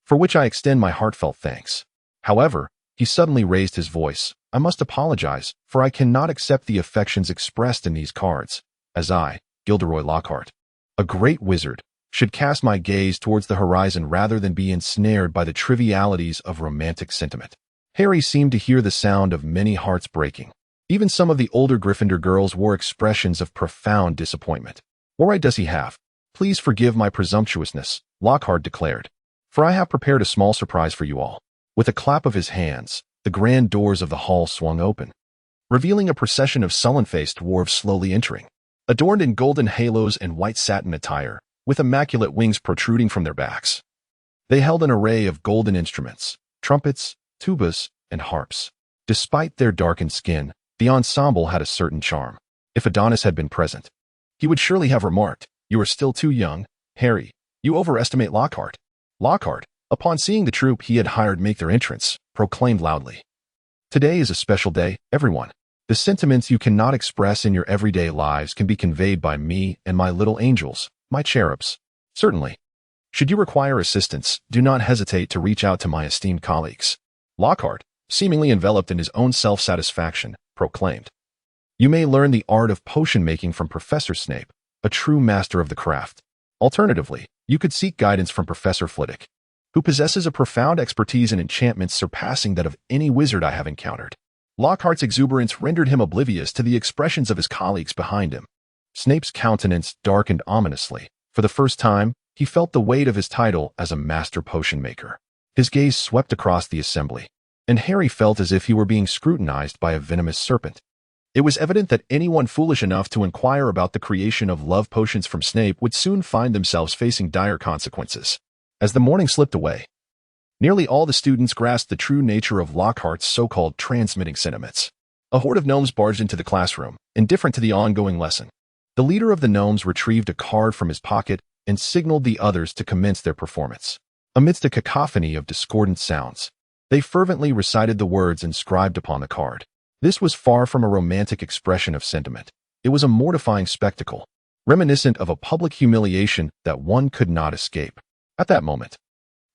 for which I extend my heartfelt thanks. However," he suddenly raised his voice, "I must apologize, for I cannot accept the affections expressed in these cards, as I, Gilderoy Lockhart, a great wizard, should cast my gaze towards the horizon rather than be ensnared by the trivialities of romantic sentiment." Harry seemed to hear the sound of many hearts breaking. Even some of the older Gryffindor girls wore expressions of profound disappointment. "What right does he have? Please forgive my presumptuousness," Lockhart declared, "for I have prepared a small surprise for you all." With a clap of his hands, the grand doors of the hall swung open, revealing a procession of sullen-faced dwarves slowly entering. Adorned in golden halos and white satin attire, with immaculate wings protruding from their backs, they held an array of golden instruments, trumpets, tubas, and harps. Despite their darkened skin, the ensemble had a certain charm. If Adonis had been present, he would surely have remarked, "You are still too young, Harry. You overestimate Lockhart." Lockhart, upon seeing the troupe he had hired make their entrance, proclaimed loudly, "Today is a special day, everyone. The sentiments you cannot express in your everyday lives can be conveyed by me and my little angels, my cherubs. Certainly, Should you require assistance, do not hesitate to reach out to my esteemed colleagues. Lockhart, seemingly enveloped in his own self-satisfaction, proclaimed. You may learn the art of potion-making from Professor Snape, a true master of the craft. Alternatively, you could seek guidance from Professor Flitwick, who possesses a profound expertise in enchantments surpassing that of any wizard I have encountered. Lockhart's exuberance rendered him oblivious to the expressions of his colleagues behind him. Snape's countenance darkened ominously. For the first time, he felt the weight of his title as a master potion maker. His gaze swept across the assembly, and Harry felt as if he were being scrutinized by a venomous serpent. It was evident that anyone foolish enough to inquire about the creation of love potions from Snape would soon find themselves facing dire consequences. As the morning slipped away, nearly all the students grasped the true nature of Lockhart's so-called transmitting sentiments. A horde of gnomes barged into the classroom, indifferent to the ongoing lesson. The leader of the gnomes retrieved a card from his pocket and signaled the others to commence their performance. Amidst a cacophony of discordant sounds, they fervently recited the words inscribed upon the card. This was far from a romantic expression of sentiment. It was a mortifying spectacle, reminiscent of a public humiliation that one could not escape. At that moment,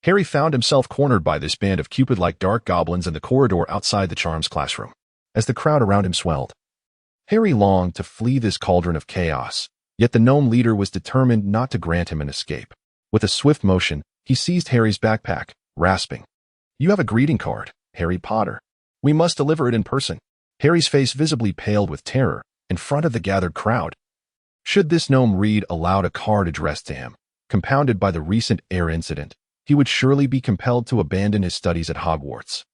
Harry found himself cornered by this band of Cupid-like dark goblins in the corridor outside the Charms classroom. As the crowd around him swelled, Harry longed to flee this cauldron of chaos, yet the gnome leader was determined not to grant him an escape. With a swift motion, he seized Harry's backpack, rasping, "You have a greeting card, Harry Potter. We must deliver it in person." Harry's face visibly paled with terror in front of the gathered crowd. Should this gnome read aloud a card addressed to him, compounded by the recent air incident, he would surely be compelled to abandon his studies at Hogwarts.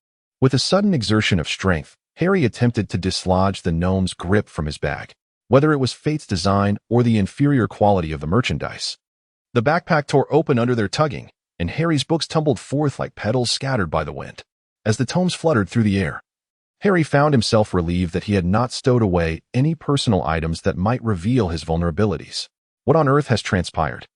With a sudden exertion of strength, Harry attempted to dislodge the gnome's grip from his bag, whether it was fate's design or the inferior quality of the merchandise. The backpack tore open under their tugging, and Harry's books tumbled forth like petals scattered by the wind. As the tomes fluttered through the air, Harry found himself relieved that he had not stowed away any personal items that might reveal his vulnerabilities. What on earth has transpired?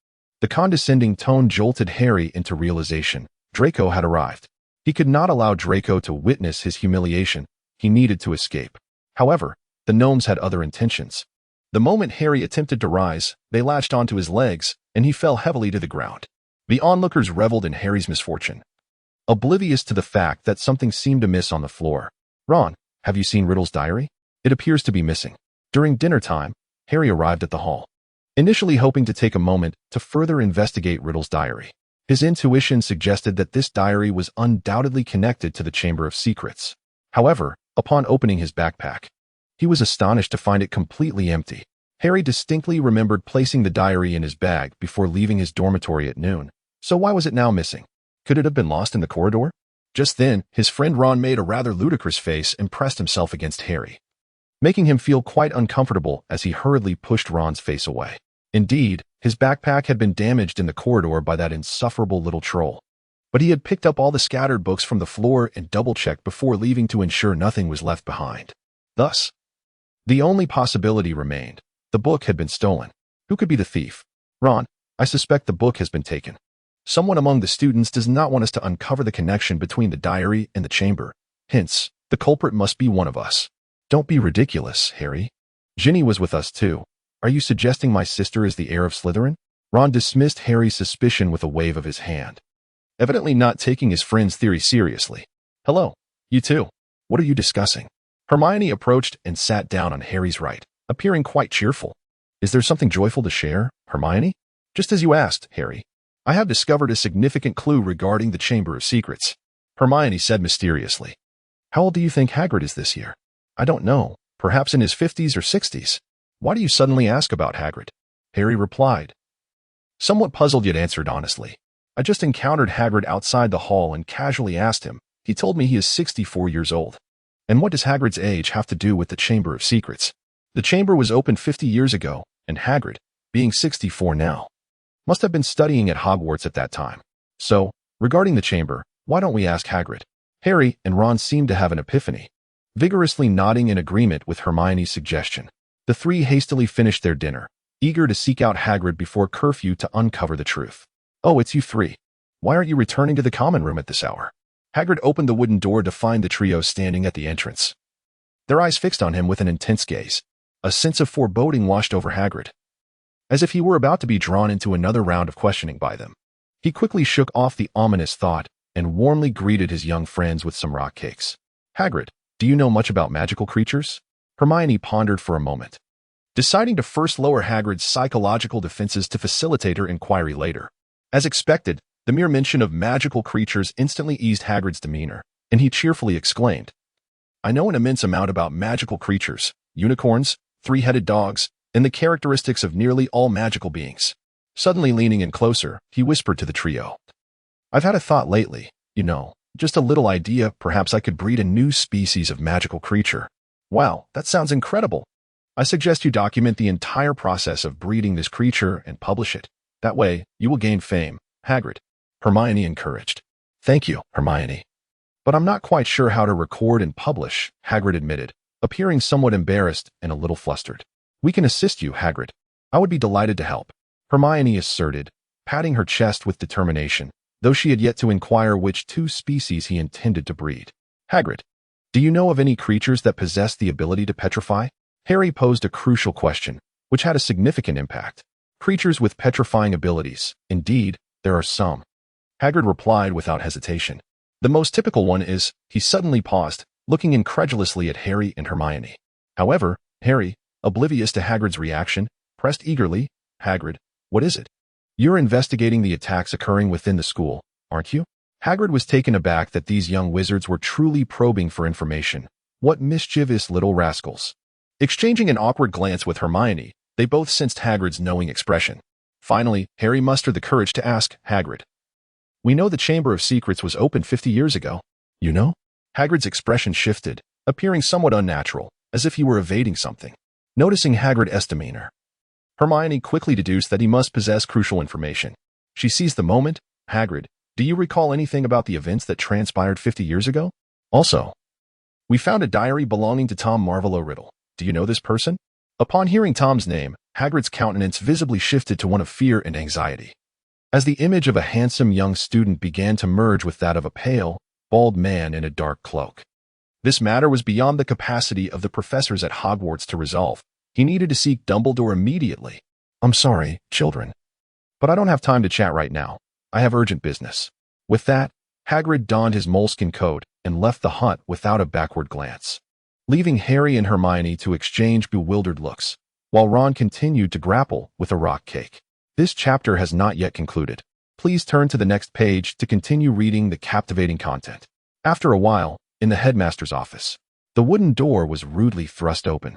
The condescending tone jolted Harry into realization. Draco had arrived. He could not allow Draco to witness his humiliation. He needed to escape. However, the gnomes had other intentions. The moment Harry attempted to rise, they latched onto his legs, and he fell heavily to the ground. The onlookers reveled in Harry's misfortune, oblivious to the fact that something seemed amiss on the floor. "Ron, have you seen Riddle's diary? It appears to be missing." During dinner time, Harry arrived at the hall, initially hoping to take a moment to further investigate Riddle's diary. His intuition suggested that this diary was undoubtedly connected to the Chamber of Secrets. However, upon opening his backpack, he was astonished to find it completely empty. Harry distinctly remembered placing the diary in his bag before leaving his dormitory at noon. So why was it now missing? Could it have been lost in the corridor? Just then, his friend Ron made a rather ludicrous face and pressed himself against Harry, making him feel quite uncomfortable as he hurriedly pushed Ron's face away. Indeed, his backpack had been damaged in the corridor by that insufferable little troll. But he had picked up all the scattered books from the floor and double-checked before leaving to ensure nothing was left behind. Thus, the only possibility remained. The book had been stolen. Who could be the thief? Ron, I suspect the book has been taken. Someone among the students does not want us to uncover the connection between the diary and the chamber. Hence, the culprit must be one of us. Don't be ridiculous, Harry. Ginny was with us too. Are you suggesting my sister is the heir of Slytherin? Ron dismissed Harry's suspicion with a wave of his hand, evidently not taking his friend's theory seriously. Hello, you two. What are you discussing? Hermione approached and sat down on Harry's right, appearing quite cheerful. Is there something joyful to share, Hermione? Just as you asked, Harry. I have discovered a significant clue regarding the Chamber of Secrets, Hermione said mysteriously. How old do you think Hagrid is this year? I don't know, perhaps in his 50s or 60s. Why do you suddenly ask about Hagrid? Harry replied, somewhat puzzled yet answered honestly. I just encountered Hagrid outside the hall and casually asked him. He told me he is 64 years old. And what does Hagrid's age have to do with the Chamber of Secrets? The chamber was opened 50 years ago, and Hagrid, being 64 now, must have been studying at Hogwarts at that time. So, regarding the chamber, why don't we ask Hagrid? Harry and Ron seemed to have an epiphany, vigorously nodding in agreement with Hermione's suggestion. The three hastily finished their dinner, eager to seek out Hagrid before curfew to uncover the truth. Oh, it's you three. Why aren't you returning to the common room at this hour? Hagrid opened the wooden door to find the trio standing at the entrance, their eyes fixed on him with an intense gaze. A sense of foreboding washed over Hagrid, as if he were about to be drawn into another round of questioning by them. He quickly shook off the ominous thought and warmly greeted his young friends with some rock cakes. Hagrid, do you know much about magical creatures? Hermione pondered for a moment, deciding to first lower Hagrid's psychological defenses to facilitate her inquiry later. As expected, the mere mention of magical creatures instantly eased Hagrid's demeanor, and he cheerfully exclaimed, I know an immense amount about magical creatures, unicorns, three-headed dogs, and the characteristics of nearly all magical beings. Suddenly leaning in closer, he whispered to the trio, I've had a thought lately, just a little idea, perhaps I could breed a new species of magical creature. Wow, that sounds incredible. I suggest you document the entire process of breeding this creature and publish it. That way, you will gain fame, Hagrid. Hermione encouraged. Thank you, Hermione. But I'm not quite sure how to record and publish, Hagrid admitted, appearing somewhat embarrassed and a little flustered. We can assist you, Hagrid. I would be delighted to help, Hermione asserted, patting her chest with determination, though she had yet to inquire which two species he intended to breed. Hagrid, do you know of any creatures that possess the ability to petrify? Harry posed a crucial question, which had a significant impact. Creatures with petrifying abilities. Indeed, there are some. Hagrid replied without hesitation. The most typical one is, he suddenly paused, looking incredulously at Harry and Hermione. However, Harry, oblivious to Hagrid's reaction, pressed eagerly, Hagrid, what is it? You're investigating the attacks occurring within the school, aren't you? Hagrid was taken aback that these young wizards were truly probing for information. What mischievous little rascals. Exchanging an awkward glance with Hermione, they both sensed Hagrid's knowing expression. Finally, Harry mustered the courage to ask, Hagrid, we know the Chamber of Secrets was opened 50 years ago. You know? Hagrid's expression shifted, appearing somewhat unnatural, as if he were evading something. Noticing Hagrid's demeanor, Hermione quickly deduced that he must possess crucial information. She seized the moment. Hagrid, do you recall anything about the events that transpired 50 years ago? Also, we found a diary belonging to Tom Marvolo Riddle. Do you know this person? Upon hearing Tom's name, Hagrid's countenance visibly shifted to one of fear and anxiety, as the image of a handsome young student began to merge with that of a pale, bald man in a dark cloak. This matter was beyond the capacity of the professors at Hogwarts to resolve. He needed to seek Dumbledore immediately. I'm sorry, children, but I don't have time to chat right now. I have urgent business. With that, Hagrid donned his moleskin coat and left the hut without a backward glance, leaving Harry and Hermione to exchange bewildered looks, while Ron continued to grapple with a rock cake. This chapter has not yet concluded. Please turn to the next page to continue reading the captivating content. After a while, in the headmaster's office, the wooden door was rudely thrust open,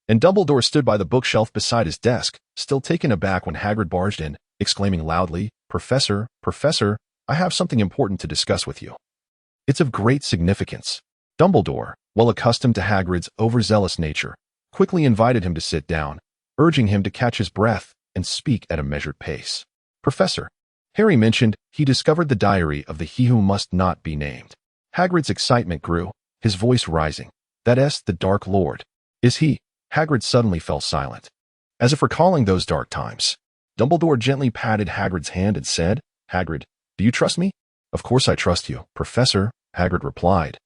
and Dumbledore stood by the bookshelf beside his desk, still taken aback when Hagrid barged in, exclaiming loudly, Professor, I have something important to discuss with you. It's of great significance. Dumbledore, well accustomed to Hagrid's overzealous nature, quickly invited him to sit down, urging him to catch his breath and speak at a measured pace. Professor, Harry mentioned he discovered the diary of the He Who Must Not Be Named. Hagrid's excitement grew, his voice rising. That's the Dark Lord. Is he? Hagrid suddenly fell silent, as if recalling those dark times. Dumbledore gently patted Hagrid's hand and said, Hagrid, do you trust me? Of course I trust you, Professor, Hagrid replied,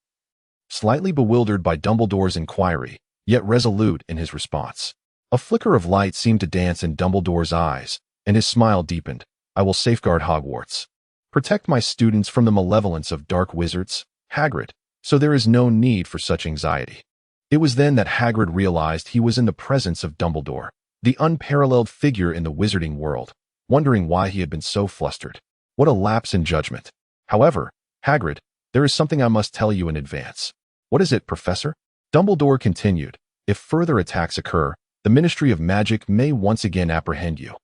slightly bewildered by Dumbledore's inquiry, yet resolute in his response. A flicker of light seemed to dance in Dumbledore's eyes, and his smile deepened. I will safeguard Hogwarts, protect my students from the malevolence of dark wizards, Hagrid, so there is no need for such anxiety. It was then that Hagrid realized he was in the presence of Dumbledore, the unparalleled figure in the wizarding world, wondering why he had been so flustered. What a lapse in judgment. However, Hagrid, there is something I must tell you in advance. What is it, Professor? Dumbledore continued. If further attacks occur, the Ministry of Magic may once again apprehend you,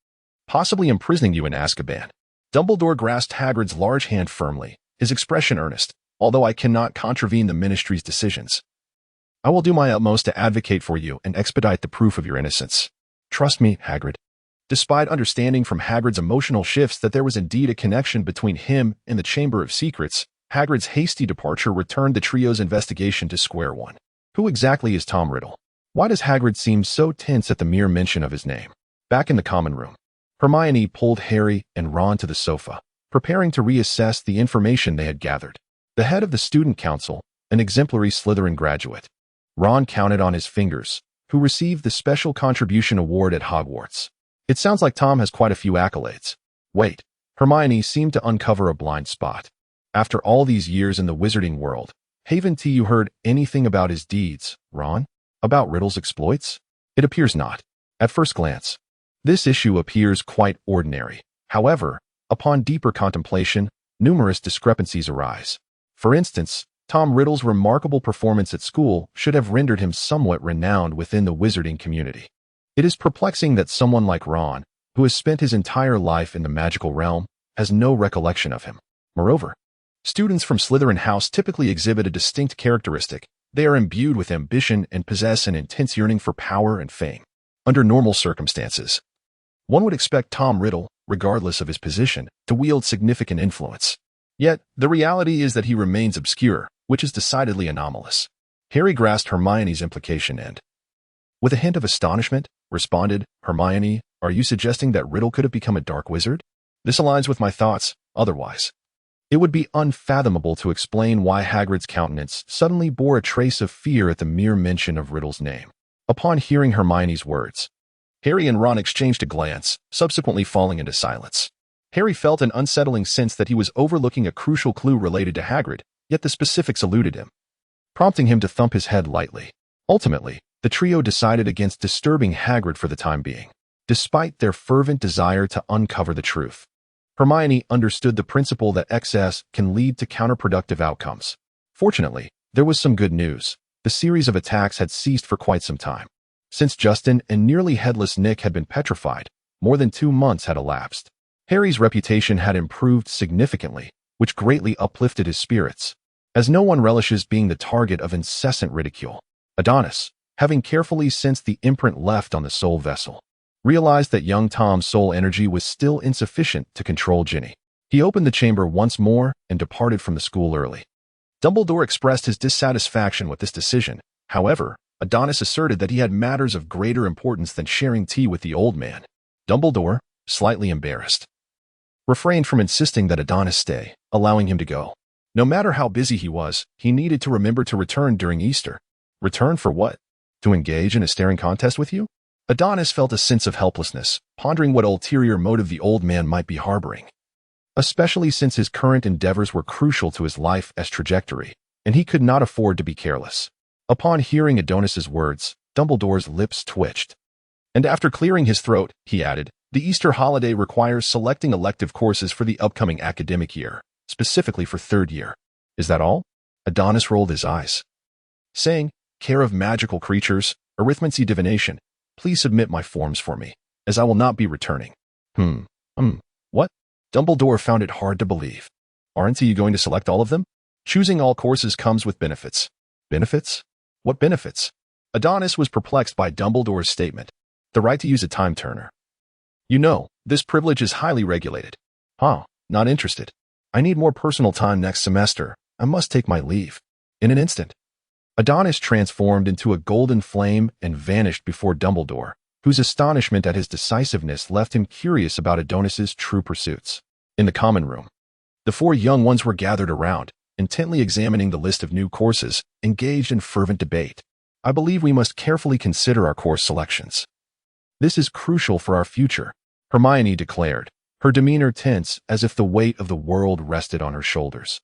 possibly imprisoning you in Azkaban. Dumbledore grasped Hagrid's large hand firmly, his expression earnest. Although I cannot contravene the Ministry's decisions, I will do my utmost to advocate for you and expedite the proof of your innocence. Trust me, Hagrid. Despite understanding from Hagrid's emotional shifts that there was indeed a connection between him and the Chamber of Secrets, Hagrid's hasty departure returned the trio's investigation to square one. Who exactly is Tom Riddle? Why does Hagrid seem so tense at the mere mention of his name? Back in the common room, Hermione pulled Harry and Ron to the sofa, preparing to reassess the information they had gathered. The head of the student council, an exemplary Slytherin graduate, Ron counted on his fingers, who received the Special Contribution Award at Hogwarts. It sounds like Tom has quite a few accolades. Wait, Hermione seemed to uncover a blind spot. After all these years in the wizarding world, haven't you heard anything about his deeds, Ron? About Riddle's exploits? It appears not. At first glance, this issue appears quite ordinary. However, upon deeper contemplation, numerous discrepancies arise. For instance, Tom Riddle's remarkable performance at school should have rendered him somewhat renowned within the wizarding community. It is perplexing that someone like Ron, who has spent his entire life in the magical realm, has no recollection of him. Moreover, students from Slytherin House typically exhibit a distinct characteristic. They are imbued with ambition and possess an intense yearning for power and fame. Under normal circumstances, one would expect Tom Riddle, regardless of his position, to wield significant influence. Yet, the reality is that he remains obscure, which is decidedly anomalous. Harry grasped Hermione's implication and, with a hint of astonishment, responded, Hermione, are you suggesting that Riddle could have become a dark wizard? This aligns with my thoughts, otherwise. It would be unfathomable to explain why Hagrid's countenance suddenly bore a trace of fear at the mere mention of Riddle's name. Upon hearing Hermione's words, Harry and Ron exchanged a glance, subsequently falling into silence. Harry felt an unsettling sense that he was overlooking a crucial clue related to Hagrid, yet the specifics eluded him, prompting him to thump his head lightly. Ultimately, the trio decided against disturbing Hagrid for the time being, despite their fervent desire to uncover the truth. Hermione understood the principle that excess can lead to counterproductive outcomes. Fortunately, there was some good news. The series of attacks had ceased for quite some time. Since Justin and nearly headless Nick had been petrified, more than 2 months had elapsed. Harry's reputation had improved significantly, which greatly uplifted his spirits, as no one relishes being the target of incessant ridicule. Adonis, having carefully sensed the imprint left on the soul vessel, realized that young Tom's soul energy was still insufficient to control Ginny. He opened the chamber once more and departed from the school early. Dumbledore expressed his dissatisfaction with this decision. However, Adonis asserted that he had matters of greater importance than sharing tea with the old man. Dumbledore, slightly embarrassed, refrained from insisting that Adonis stay, allowing him to go. No matter how busy he was, he needed to remember to return during Easter. Return for what? To engage in a staring contest with you? Adonis felt a sense of helplessness, pondering what ulterior motive the old man might be harboring, especially since his current endeavors were crucial to his life as trajectory, and he could not afford to be careless. Upon hearing Adonis's words, Dumbledore's lips twitched. And after clearing his throat, he added, the Easter holiday requires selecting elective courses for the upcoming academic year, specifically for 3rd year. Is that all? Adonis rolled his eyes, saying, care of magical creatures, arithmancy divination. Please submit my forms for me, as I will not be returning. What? Dumbledore found it hard to believe. Aren't you going to select all of them? Choosing all courses comes with benefits. Benefits? What benefits? Adonis was perplexed by Dumbledore's statement. The right to use a time turner. You know, this privilege is highly regulated. Not interested. I need more personal time next semester. I must take my leave. In an instant, Adonis transformed into a golden flame and vanished before Dumbledore, whose astonishment at his decisiveness left him curious about Adonis's true pursuits. In the common room, the 4 young ones were gathered around, intently examining the list of new courses, engaged in fervent debate. I believe we must carefully consider our course selections. This is crucial for our future, Hermione declared, her demeanor tense as if the weight of the world rested on her shoulders.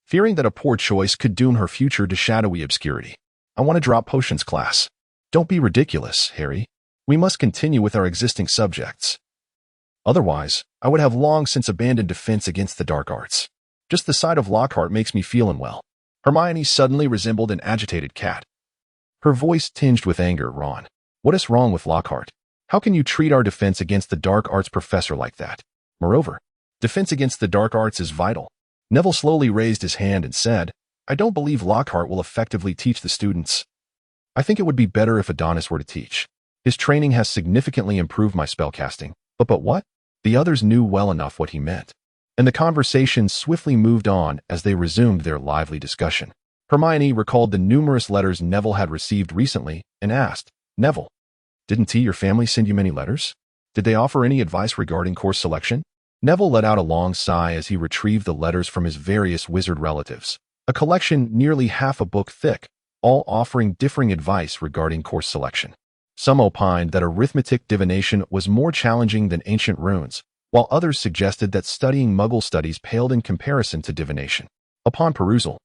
Fearing that a poor choice could doom her future to shadowy obscurity. I want to drop potions class. Don't be ridiculous, Harry. We must continue with our existing subjects. Otherwise, I would have long since abandoned defense against the dark arts. Just the sight of Lockhart makes me feel unwell. Hermione suddenly resembled an agitated cat, her voice tinged with anger. Ron, what is wrong with Lockhart? How can you treat our defense against the dark arts professor like that? Moreover, defense against the dark arts is vital. Neville slowly raised his hand and said, I don't believe Lockhart will effectively teach the students. I think it would be better if Adonis were to teach. His training has significantly improved my spellcasting. But what? The others knew well enough what he meant, and the conversation swiftly moved on as they resumed their lively discussion. Hermione recalled the numerous letters Neville had received recently and asked, Neville, didn't your family send you many letters? Did they offer any advice regarding course selection? Neville let out a long sigh as he retrieved the letters from his various wizard relatives, a collection nearly half a book thick, all offering differing advice regarding course selection. Some opined that arithmetic divination was more challenging than ancient runes, while others suggested that studying Muggle studies paled in comparison to divination. Upon perusal,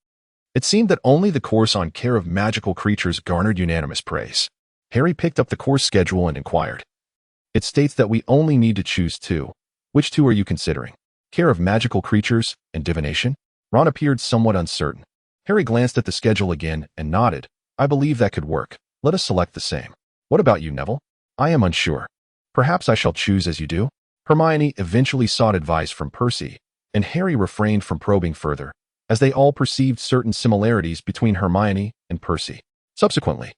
it seemed that only the course on care of magical creatures garnered unanimous praise. Harry picked up the course schedule and inquired. It states that we only need to choose two. Which two are you considering? Care of magical creatures and divination? Ron appeared somewhat uncertain. Harry glanced at the schedule again and nodded. I believe that could work. Let us select the same. What about you, Neville? I am unsure. Perhaps I shall choose as you do? Hermione eventually sought advice from Percy, and Harry refrained from probing further, as they all perceived certain similarities between Hermione and Percy. Subsequently,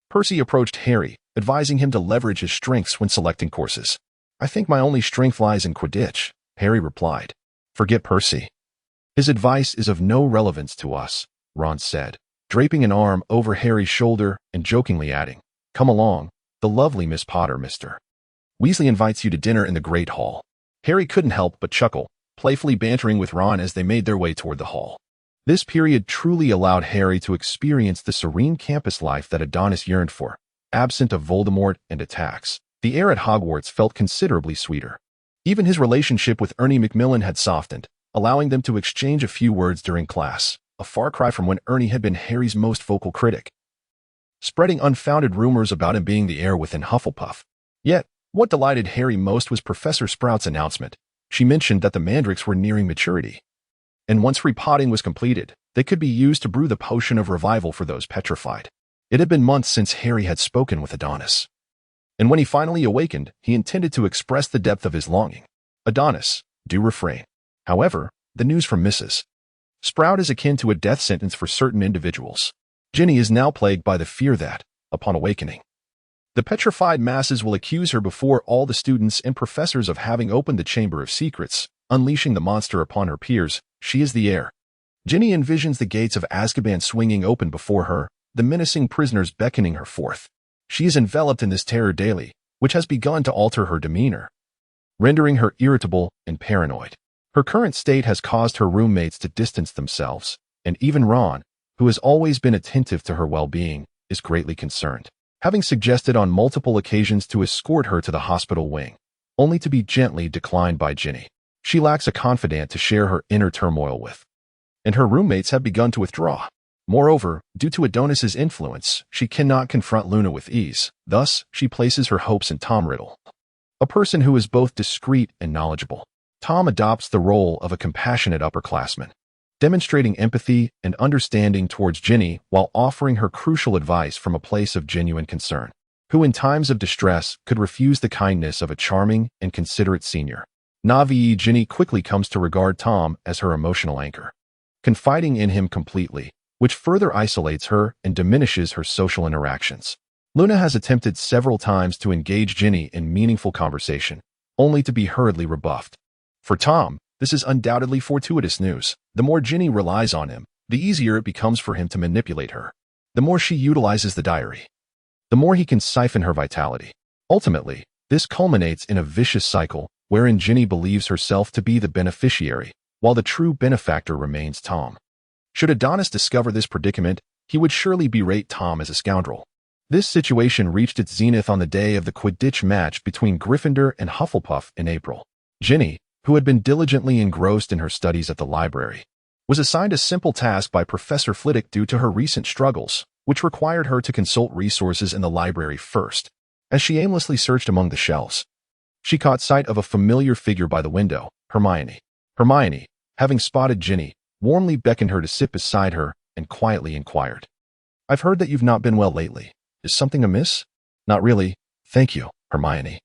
Percy approached Harry, advising him to leverage his strengths when selecting courses. I think my only strength lies in Quidditch, Harry replied. Forget Percy. His advice is of no relevance to us, Ron said, draping an arm over Harry's shoulder and jokingly adding, Come along, the lovely Miss Potter, Mr. Weasley invites you to dinner in the Great Hall. Harry couldn't help but chuckle, playfully bantering with Ron as they made their way toward the hall. This period truly allowed Harry to experience the serene campus life that Adonis yearned for. Absent of Voldemort and attacks, the air at Hogwarts felt considerably sweeter. Even his relationship with Ernie Macmillan had softened, allowing them to exchange a few words during class, a far cry from when Ernie had been Harry's most vocal critic, spreading unfounded rumors about him being the heir within Hufflepuff. Yet, what delighted Harry most was Professor Sprout's announcement. She mentioned that the mandrakes were nearing maturity, and once repotting was completed, they could be used to brew the potion of revival for those petrified. It had been months since Harry had spoken with Adonis, and when he finally awakened, he intended to express the depth of his longing. Adonis, do refrain. However, the news from Mrs. Sprout is akin to a death sentence for certain individuals. Ginny is now plagued by the fear that, upon awakening, the petrified masses will accuse her before all the students and professors of having opened the Chamber of Secrets, unleashing the monster upon her peers. She is the heir. Ginny envisions the gates of Azkaban swinging open before her, the menacing prisoners beckoning her forth. She is enveloped in this terror daily, which has begun to alter her demeanor, rendering her irritable and paranoid. Her current state has caused her roommates to distance themselves, and even Ron, who has always been attentive to her well-being, is greatly concerned, having suggested on multiple occasions to escort her to the hospital wing, only to be gently declined by Ginny. She lacks a confidant to share her inner turmoil with, and her roommates have begun to withdraw. Moreover, due to Adonis's influence, she cannot confront Luna with ease. Thus, she places her hopes in Tom Riddle, a person who is both discreet and knowledgeable. Tom adopts the role of a compassionate upperclassman, demonstrating empathy and understanding towards Ginny while offering her crucial advice from a place of genuine concern, who in times of distress could refuse the kindness of a charming and considerate senior. Navi Ginny quickly comes to regard Tom as her emotional anchor, confiding in him completely, which further isolates her and diminishes her social interactions. Luna has attempted several times to engage Ginny in meaningful conversation, only to be hurriedly rebuffed. For Tom, this is undoubtedly fortuitous news. The more Ginny relies on him, the easier it becomes for him to manipulate her. The more she utilizes the diary, the more he can siphon her vitality. Ultimately, this culminates in a vicious cycle wherein Ginny believes herself to be the beneficiary, while the true benefactor remains Tom. Should Adonis discover this predicament, he would surely berate Tom as a scoundrel. This situation reached its zenith on the day of the Quidditch match between Gryffindor and Hufflepuff in April. Ginny, who had been diligently engrossed in her studies at the library, was assigned a simple task by Professor Flitwick due to her recent struggles, which required her to consult resources in the library first. As she aimlessly searched among the shelves, she caught sight of a familiar figure by the window, Hermione. Hermione, having spotted Ginny, warmly beckoned her to sit beside her and quietly inquired, I've heard that you've not been well lately. Is something amiss? Not really, thank you, Hermione.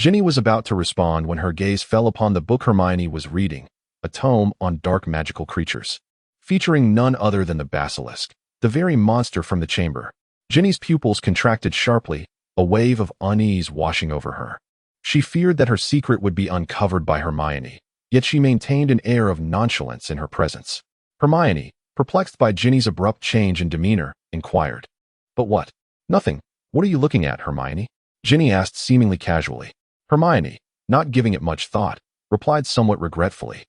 Ginny was about to respond when her gaze fell upon the book Hermione was reading, a tome on dark magical creatures, featuring none other than the basilisk, the very monster from the chamber. Ginny's pupils contracted sharply, a wave of unease washing over her. She feared that her secret would be uncovered by Hermione, yet she maintained an air of nonchalance in her presence. Hermione, perplexed by Ginny's abrupt change in demeanor, inquired, But what? Nothing. What are you looking at, Hermione? Ginny asked seemingly casually. Hermione, not giving it much thought, replied somewhat regretfully,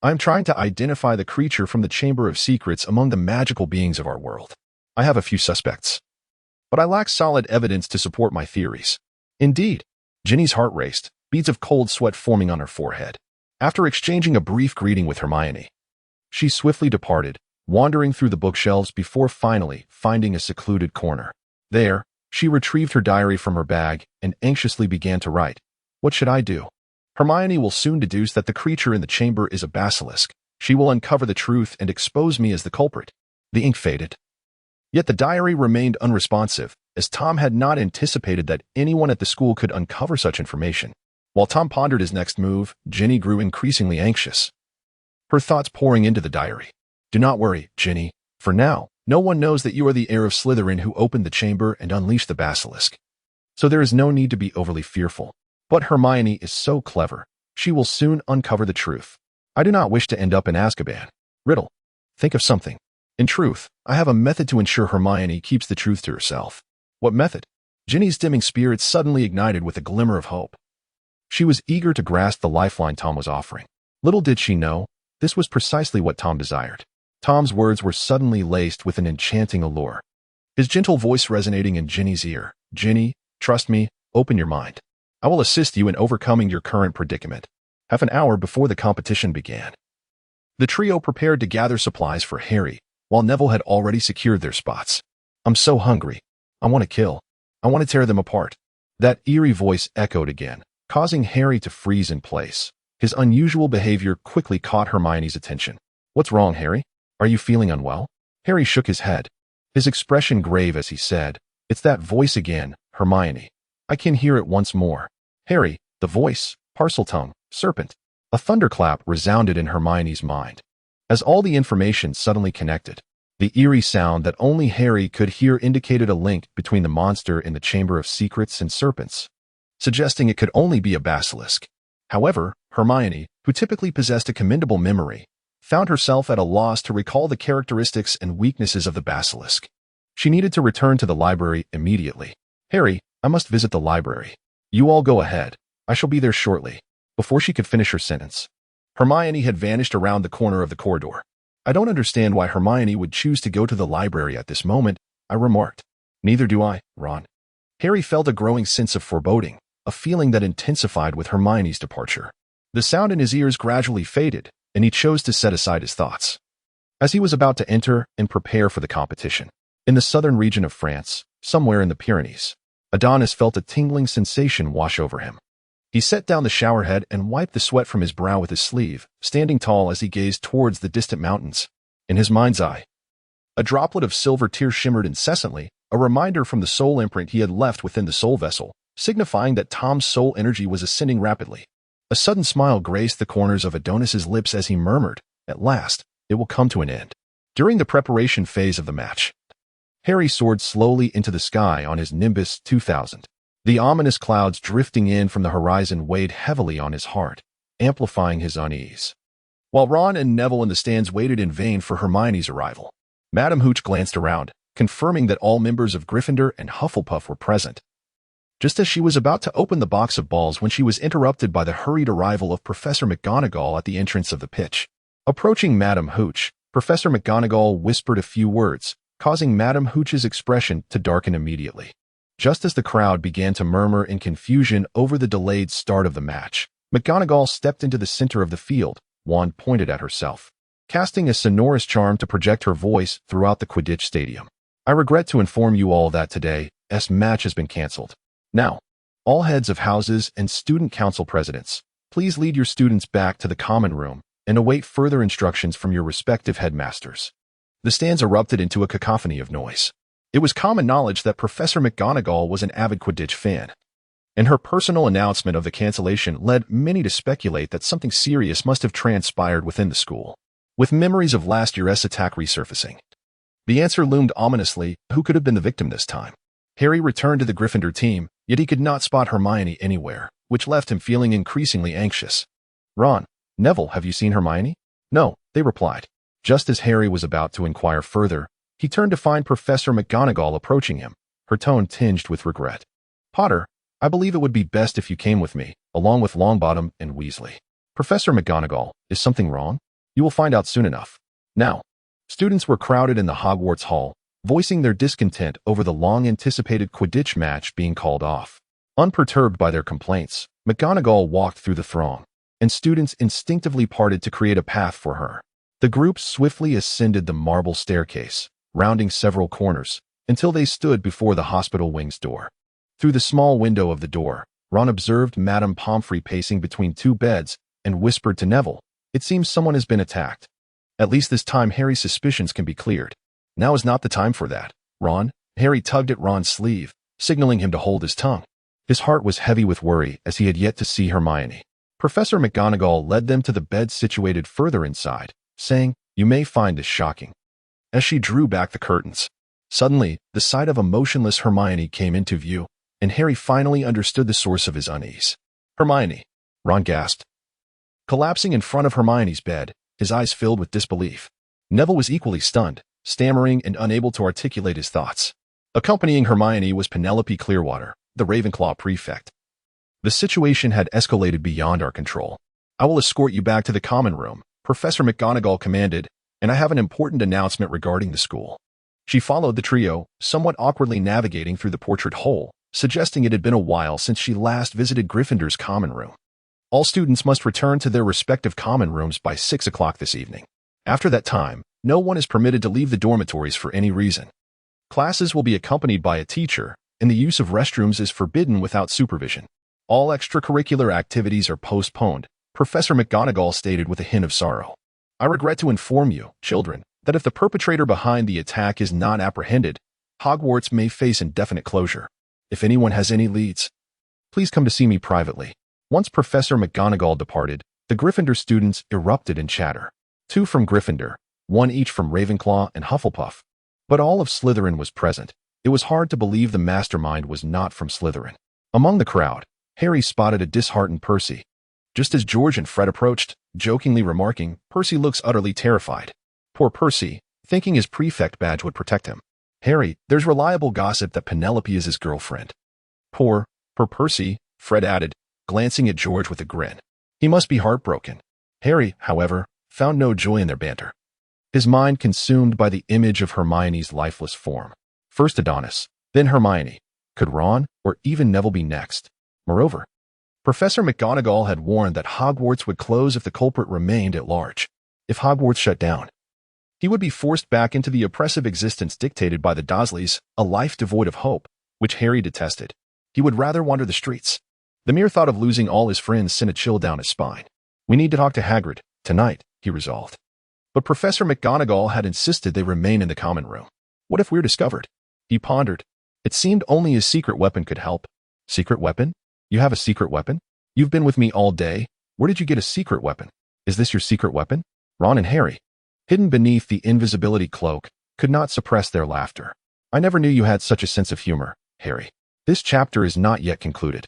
I am trying to identify the creature from the Chamber of Secrets among the magical beings of our world. I have a few suspects, but I lack solid evidence to support my theories. Indeed, Ginny's heart raced, beads of cold sweat forming on her forehead. After exchanging a brief greeting with Hermione, she swiftly departed, wandering through the bookshelves before finally finding a secluded corner. There, she retrieved her diary from her bag and anxiously began to write. What should I do? Hermione will soon deduce that the creature in the chamber is a basilisk. She will uncover the truth and expose me as the culprit. The ink faded. Yet the diary remained unresponsive, as Tom had not anticipated that anyone at the school could uncover such information. While Tom pondered his next move, Ginny grew increasingly anxious, her thoughts pouring into the diary. Do not worry, Ginny. For now, no one knows that you are the heir of Slytherin who opened the chamber and unleashed the basilisk. So there is no need to be overly fearful. But Hermione is so clever. She will soon uncover the truth. I do not wish to end up in Azkaban. Riddle. Think of something. In truth, I have a method to ensure Hermione keeps the truth to herself. What method? Ginny's dimming spirits suddenly ignited with a glimmer of hope. She was eager to grasp the lifeline Tom was offering. Little did she know, this was precisely what Tom desired. Tom's words were suddenly laced with an enchanting allure, his gentle voice resonating in Ginny's ear. Ginny, trust me, open your mind. I will assist you in overcoming your current predicament. Half an hour before the competition began, the trio prepared to gather supplies for Harry, while Neville had already secured their spots. I'm so hungry. I want to kill. I want to tear them apart. That eerie voice echoed again, causing Harry to freeze in place. His unusual behavior quickly caught Hermione's attention. What's wrong, Harry? Are you feeling unwell? Harry shook his head, his expression grave as he said, It's that voice again, Hermione. I can hear it once more. Harry, the voice, Parseltongue, serpent. A thunderclap resounded in Hermione's mind, as all the information suddenly connected. The eerie sound that only Harry could hear indicated a link between the monster in the Chamber of Secrets and serpents, suggesting it could only be a basilisk. However, Hermione, who typically possessed a commendable memory, found herself at a loss to recall the characteristics and weaknesses of the basilisk. She needed to return to the library immediately. Harry, I must visit the library. You all go ahead. I shall be there shortly. Before she could finish her sentence, Hermione had vanished around the corner of the corridor. I don't understand why Hermione would choose to go to the library at this moment, I remarked. Neither do I, Ron. Harry felt a growing sense of foreboding, a feeling that intensified with Hermione's departure. The sound in his ears gradually faded, and he chose to set aside his thoughts. As he was about to enter and prepare for the competition, in the southern region of France, somewhere in the Pyrenees, Adonis felt a tingling sensation wash over him. He set down the showerhead and wiped the sweat from his brow with his sleeve, standing tall as he gazed towards the distant mountains. In his mind's eye, a droplet of silver tear shimmered incessantly, a reminder from the soul imprint he had left within the soul vessel, signifying that Tom's soul energy was ascending rapidly. A sudden smile graced the corners of Adonis's lips as he murmured, At last, it will come to an end. During the preparation phase of the match, Harry soared slowly into the sky on his Nimbus 2000. The ominous clouds drifting in from the horizon weighed heavily on his heart, amplifying his unease. While Ron and Neville in the stands waited in vain for Hermione's arrival, Madame Hooch glanced around, confirming that all members of Gryffindor and Hufflepuff were present. Just as she was about to open the box of balls when she was interrupted by the hurried arrival of Professor McGonagall at the entrance of the pitch. Approaching Madame Hooch, Professor McGonagall whispered a few words, causing Madame Hooch's expression to darken immediately. Just as the crowd began to murmur in confusion over the delayed start of the match, McGonagall stepped into the center of the field, wand pointed at herself, casting a sonorous charm to project her voice throughout the Quidditch stadium. I regret to inform you all that today's match has been cancelled. Now, all heads of houses and student council presidents, please lead your students back to the common room and await further instructions from your respective headmasters. The stands erupted into a cacophony of noise. It was common knowledge that Professor McGonagall was an avid Quidditch fan, and her personal announcement of the cancellation led many to speculate that something serious must have transpired within the school. With memories of last year's attack resurfacing, the answer loomed ominously: who could have been the victim this time? Harry returned to the Gryffindor team, yet he could not spot Hermione anywhere, which left him feeling increasingly anxious. Ron, Neville, have you seen Hermione? No, they replied. Just as Harry was about to inquire further, he turned to find Professor McGonagall approaching him, her tone tinged with regret. Potter, I believe it would be best if you came with me, along with Longbottom and Weasley. Professor McGonagall, is something wrong? You will find out soon enough. Now, students were crowded in the Hogwarts Hall, voicing their discontent over the long-anticipated Quidditch match being called off. Unperturbed by their complaints, McGonagall walked through the throng, and students instinctively parted to create a path for her. The group swiftly ascended the marble staircase, rounding several corners, until they stood before the hospital wing's door. Through the small window of the door, Ron observed Madame Pomfrey pacing between two beds and whispered to Neville, "It seems someone has been attacked. At least this time Harry's suspicions can be cleared." "Now is not the time for that, Ron." Harry tugged at Ron's sleeve, signaling him to hold his tongue. His heart was heavy with worry as he had yet to see Hermione. Professor McGonagall led them to the bed situated further inside, saying, "You may find this shocking." As she drew back the curtains, suddenly, the sight of a motionless Hermione came into view, and Harry finally understood the source of his unease. "Hermione!" Ron gasped. Collapsing in front of Hermione's bed, his eyes filled with disbelief. Neville was equally stunned, stammering and unable to articulate his thoughts. Accompanying Hermione was Penelope Clearwater, the Ravenclaw prefect. "The situation had escalated beyond our control. I will escort you back to the common room," Professor McGonagall commanded, "and I have an important announcement regarding the school." She followed the trio, somewhat awkwardly navigating through the portrait hole, suggesting it had been a while since she last visited Gryffindor's common room. "All students must return to their respective common rooms by 6 o'clock this evening. After that time, no one is permitted to leave the dormitories for any reason. Classes will be accompanied by a teacher, and the use of restrooms is forbidden without supervision. All extracurricular activities are postponed," Professor McGonagall stated with a hint of sorrow. "I regret to inform you, children, that if the perpetrator behind the attack is not apprehended, Hogwarts may face indefinite closure. If anyone has any leads, please come to see me privately." Once Professor McGonagall departed, the Gryffindor students erupted in chatter. 2 from Gryffindor, 1 each from Ravenclaw and Hufflepuff. But all of Slytherin was present. It was hard to believe the mastermind was not from Slytherin. Among the crowd, Harry spotted a disheartened Percy. Just as George and Fred approached, jokingly remarking, "Percy looks utterly terrified." Poor Percy, thinking his prefect badge would protect him. "Harry, there's reliable gossip that Penelope is his girlfriend." Poor Percy," Fred added, glancing at George with a grin. "He must be heartbroken." Harry, however, found no joy in their banter. His mind consumed by the image of Hermione's lifeless form. First Adonis, then Hermione. Could Ron or even Neville be next? Moreover, Professor McGonagall had warned that Hogwarts would close if the culprit remained at large. If Hogwarts shut down, he would be forced back into the oppressive existence dictated by the Dursleys, a life devoid of hope, which Harry detested. He would rather wander the streets. The mere thought of losing all his friends sent a chill down his spine. "We need to talk to Hagrid, tonight," he resolved. But Professor McGonagall had insisted they remain in the common room. What if we're discovered? He pondered. It seemed only his secret weapon could help. Secret weapon? You have a secret weapon? You've been with me all day. Where did you get a secret weapon? Is this your secret weapon? Ron and Harry, hidden beneath the invisibility cloak, could not suppress their laughter. "I never knew you had such a sense of humor, Harry." This chapter is not yet concluded.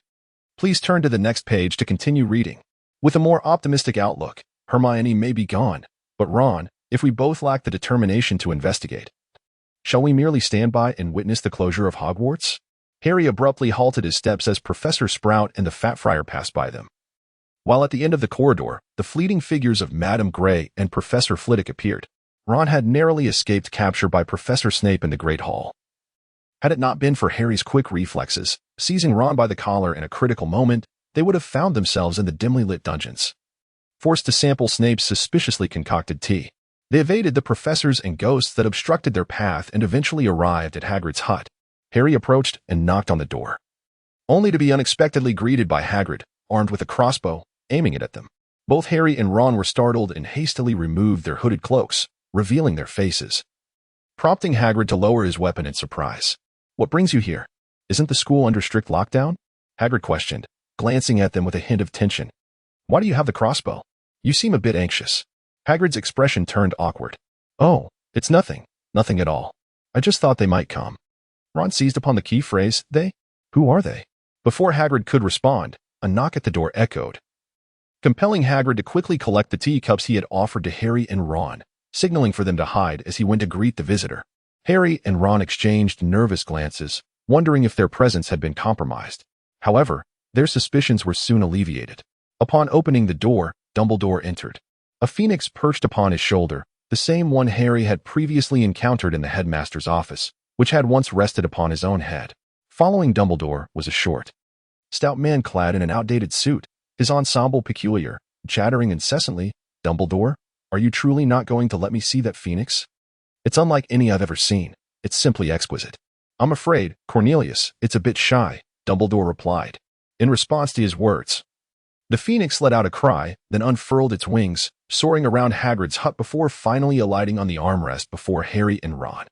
Please turn to the next page to continue reading. With a more optimistic outlook, Hermione may be gone, but Ron, if we both lack the determination to investigate, shall we merely stand by and witness the closure of Hogwarts? Harry abruptly halted his steps as Professor Sprout and the Fat Friar passed by them. While at the end of the corridor, the fleeting figures of Madame Grey and Professor Flitwick appeared. Ron had narrowly escaped capture by Professor Snape in the Great Hall. Had it not been for Harry's quick reflexes, seizing Ron by the collar in a critical moment, they would have found themselves in the dimly lit dungeons. Forced to sample Snape's suspiciously concocted tea, they evaded the professors and ghosts that obstructed their path and eventually arrived at Hagrid's hut. Harry approached and knocked on the door, only to be unexpectedly greeted by Hagrid, armed with a crossbow, aiming it at them. Both Harry and Ron were startled and hastily removed their hooded cloaks, revealing their faces, prompting Hagrid to lower his weapon in surprise. "What brings you here? Isn't the school under strict lockdown?" Hagrid questioned, glancing at them with a hint of tension. "Why do you have the crossbow? You seem a bit anxious." Hagrid's expression turned awkward. "Oh, it's nothing. Nothing at all. I just thought they might come." Ron seized upon the key phrase, "They? Who are they?" Before Hagrid could respond, a knock at the door echoed, compelling Hagrid to quickly collect the teacups he had offered to Harry and Ron, signaling for them to hide as he went to greet the visitor. Harry and Ron exchanged nervous glances, wondering if their presence had been compromised. However, their suspicions were soon alleviated. Upon opening the door, Dumbledore entered. A phoenix perched upon his shoulder, the same one Harry had previously encountered in the headmaster's office, which had once rested upon his own head. Following Dumbledore was a short, stout man clad in an outdated suit, his ensemble peculiar, chattering incessantly. "Dumbledore, are you truly not going to let me see that phoenix? It's unlike any I've ever seen. It's simply exquisite." "I'm afraid, Cornelius, it's a bit shy," Dumbledore replied. In response to his words, the phoenix let out a cry, then unfurled its wings, soaring around Hagrid's hut before finally alighting on the armrest before Harry and Ron.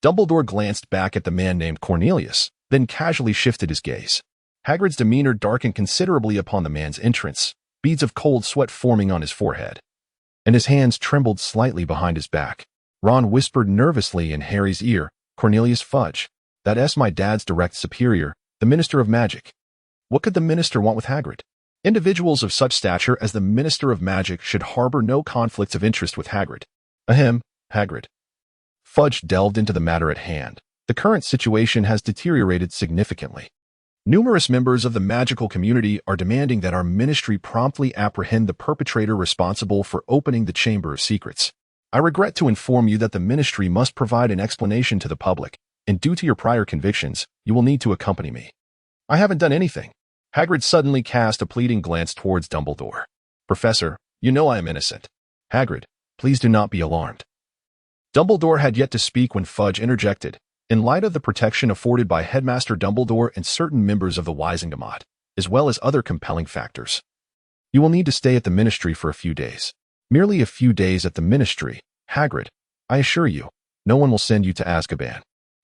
Dumbledore glanced back at the man named Cornelius, then casually shifted his gaze. Hagrid's demeanor darkened considerably upon the man's entrance, beads of cold sweat forming on his forehead, and his hands trembled slightly behind his back. Ron whispered nervously in Harry's ear, "Cornelius Fudge. That's my dad's direct superior, the Minister of Magic." What could the minister want with Hagrid? Individuals of such stature as the Minister of Magic should harbor no conflicts of interest with Hagrid. Ahem, Hagrid. Fudge delved into the matter at hand. The current situation has deteriorated significantly. Numerous members of the magical community are demanding that our ministry promptly apprehend the perpetrator responsible for opening the Chamber of Secrets. I regret to inform you that the ministry must provide an explanation to the public, and due to your prior convictions, you will need to accompany me. I haven't done anything. Hagrid suddenly cast a pleading glance towards Dumbledore. "Professor, you know I am innocent." "Hagrid, please do not be alarmed." Dumbledore had yet to speak when Fudge interjected. "In light of the protection afforded by Headmaster Dumbledore and certain members of the Wizengamot, as well as other compelling factors, you will need to stay at the ministry for a few days." "Merely a few days at the ministry, Hagrid. I assure you, no one will send you to Azkaban."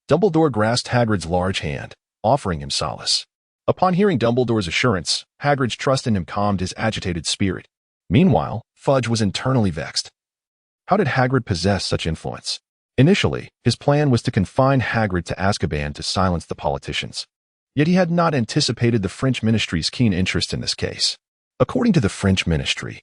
Dumbledore grasped Hagrid's large hand, offering him solace. Upon hearing Dumbledore's assurance, Hagrid's trust in him calmed his agitated spirit. Meanwhile, Fudge was internally vexed. How did Hagrid possess such influence? Initially, his plan was to confine Hagrid to Azkaban to silence the politicians. Yet he had not anticipated the French ministry's keen interest in this case. According to the French ministry,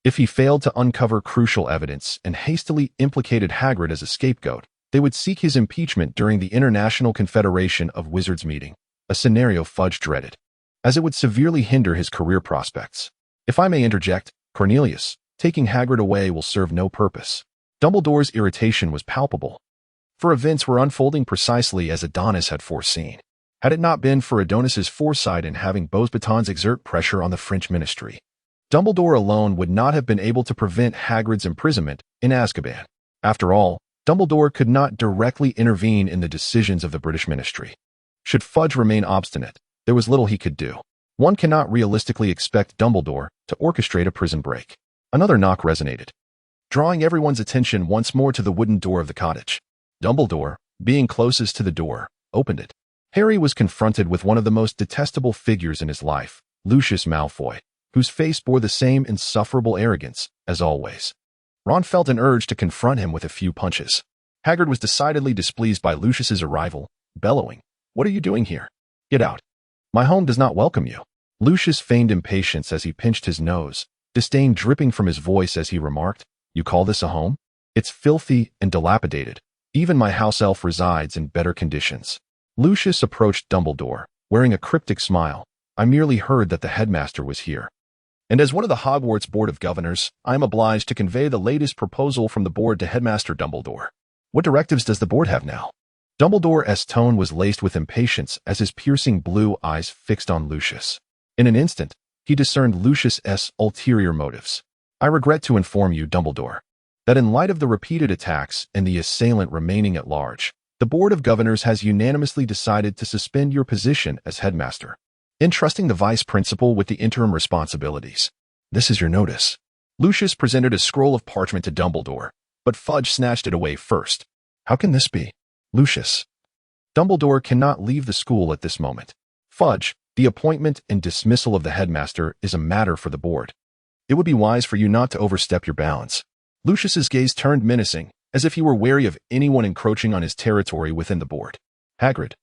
if he failed to uncover crucial evidence and hastily implicated Hagrid as a scapegoat, they would seek his impeachment during the International Confederation of Wizards meeting, a scenario Fudge dreaded, as it would severely hinder his career prospects. "If I may interject, Cornelius, taking Hagrid away will serve no purpose." Dumbledore's irritation was palpable, for events were unfolding precisely as Adonis had foreseen. Had it not been for Adonis's foresight in having Beauxbatons exert pressure on the French ministry, Dumbledore alone would not have been able to prevent Hagrid's imprisonment in Azkaban. After all, Dumbledore could not directly intervene in the decisions of the British ministry. Should Fudge remain obstinate, there was little he could do. One cannot realistically expect Dumbledore to orchestrate a prison break. Another knock resonated, drawing everyone's attention once more to the wooden door of the cottage. Dumbledore, being closest to the door, opened it. Harry was confronted with one of the most detestable figures in his life, Lucius Malfoy, whose face bore the same insufferable arrogance, as always. Ron felt an urge to confront him with a few punches. Hagrid was decidedly displeased by Lucius's arrival, bellowing, "What are you doing here? Get out. My home does not welcome you." Lucius feigned impatience as he pinched his nose, disdain dripping from his voice as he remarked, "You call this a home? It's filthy and dilapidated. Even my house elf resides in better conditions." Lucius approached Dumbledore, wearing a cryptic smile. "I merely heard that the headmaster was here, and as one of the Hogwarts Board of Governors, I am obliged to convey the latest proposal from the board to Headmaster Dumbledore." "What directives does the board have now?" Dumbledore's tone was laced with impatience as his piercing blue eyes fixed on Lucius. In an instant, he discerned Lucius's ulterior motives. "I regret to inform you, Dumbledore, that in light of the repeated attacks and the assailant remaining at large, the Board of Governors has unanimously decided to suspend your position as headmaster, entrusting the vice principal with the interim responsibilities. This is your notice." Lucius presented a scroll of parchment to Dumbledore, but Fudge snatched it away first. "How can this be? Lucius, Dumbledore cannot leave the school at this moment. Fudge, the appointment and dismissal of the headmaster is a matter for the board. It would be wise for you not to overstep your bounds." Lucius's gaze turned menacing, as if he were wary of anyone encroaching on his territory within the board. Hagrid,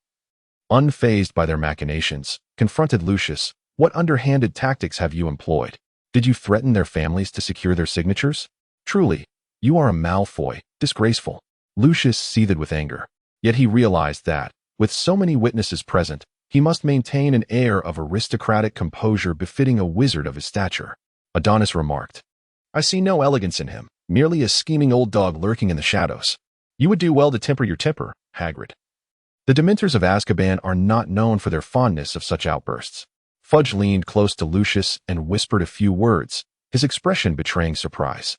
unfazed by their machinations, confronted Lucius. "What underhanded tactics have you employed? Did you threaten their families to secure their signatures? Truly, you are a Malfoy, disgraceful." Lucius seethed with anger, yet he realized that, with so many witnesses present, he must maintain an air of aristocratic composure befitting a wizard of his stature. Adonis remarked, "I see no elegance in him, merely a scheming old dog lurking in the shadows." "You would do well to temper your temper, Hagrid. The Dementors of Azkaban are not known for their fondness of such outbursts." Fudge leaned close to Lucius and whispered a few words, his expression betraying surprise.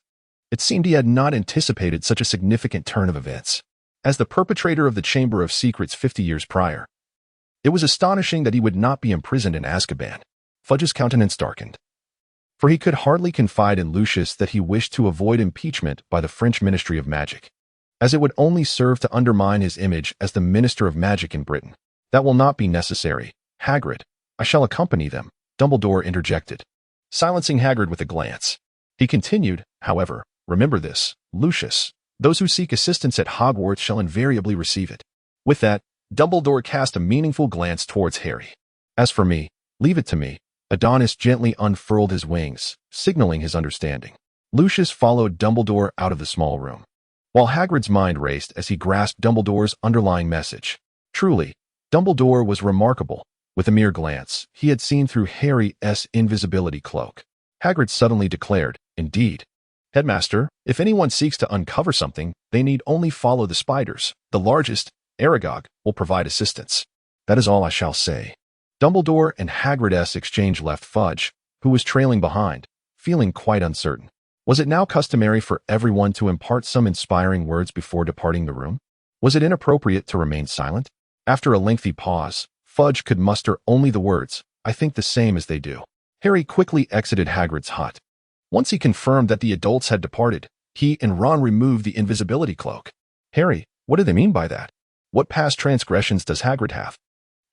It seemed he had not anticipated such a significant turn of events. As the perpetrator of the Chamber of Secrets 50 years prior, it was astonishing that he would not be imprisoned in Azkaban. Fudge's countenance darkened, for he could hardly confide in Lucius that he wished to avoid impeachment by the French Ministry of Magic, as it would only serve to undermine his image as the Minister of Magic in Britain. That will not be necessary, Hagrid. I shall accompany them, Dumbledore interjected, silencing Hagrid with a glance. He continued, however, remember this, Lucius. Those who seek assistance at Hogwarts shall invariably receive it. With that, Dumbledore cast a meaningful glance towards Harry. As for me, leave it to me. Adonis gently unfurled his wings, signaling his understanding. Lucius followed Dumbledore out of the small room, while Hagrid's mind raced as he grasped Dumbledore's underlying message. Truly, Dumbledore was remarkable. With a mere glance, he had seen through Harry's invisibility cloak. Hagrid suddenly declared, "Indeed. Headmaster, if anyone seeks to uncover something, they need only follow the spiders. The largest, Aragog, will provide assistance. That is all I shall say." Dumbledore and Hagrid's exchange left Fudge, who was trailing behind, feeling quite uncertain. Was it now customary for everyone to impart some inspiring words before departing the room? Was it inappropriate to remain silent? After a lengthy pause, Fudge could muster only the words, "I think the same as they do." Harry quickly exited Hagrid's hut. Once he confirmed that the adults had departed, he and Ron removed the invisibility cloak. "Harry, what do they mean by that? What past transgressions does Hagrid have?"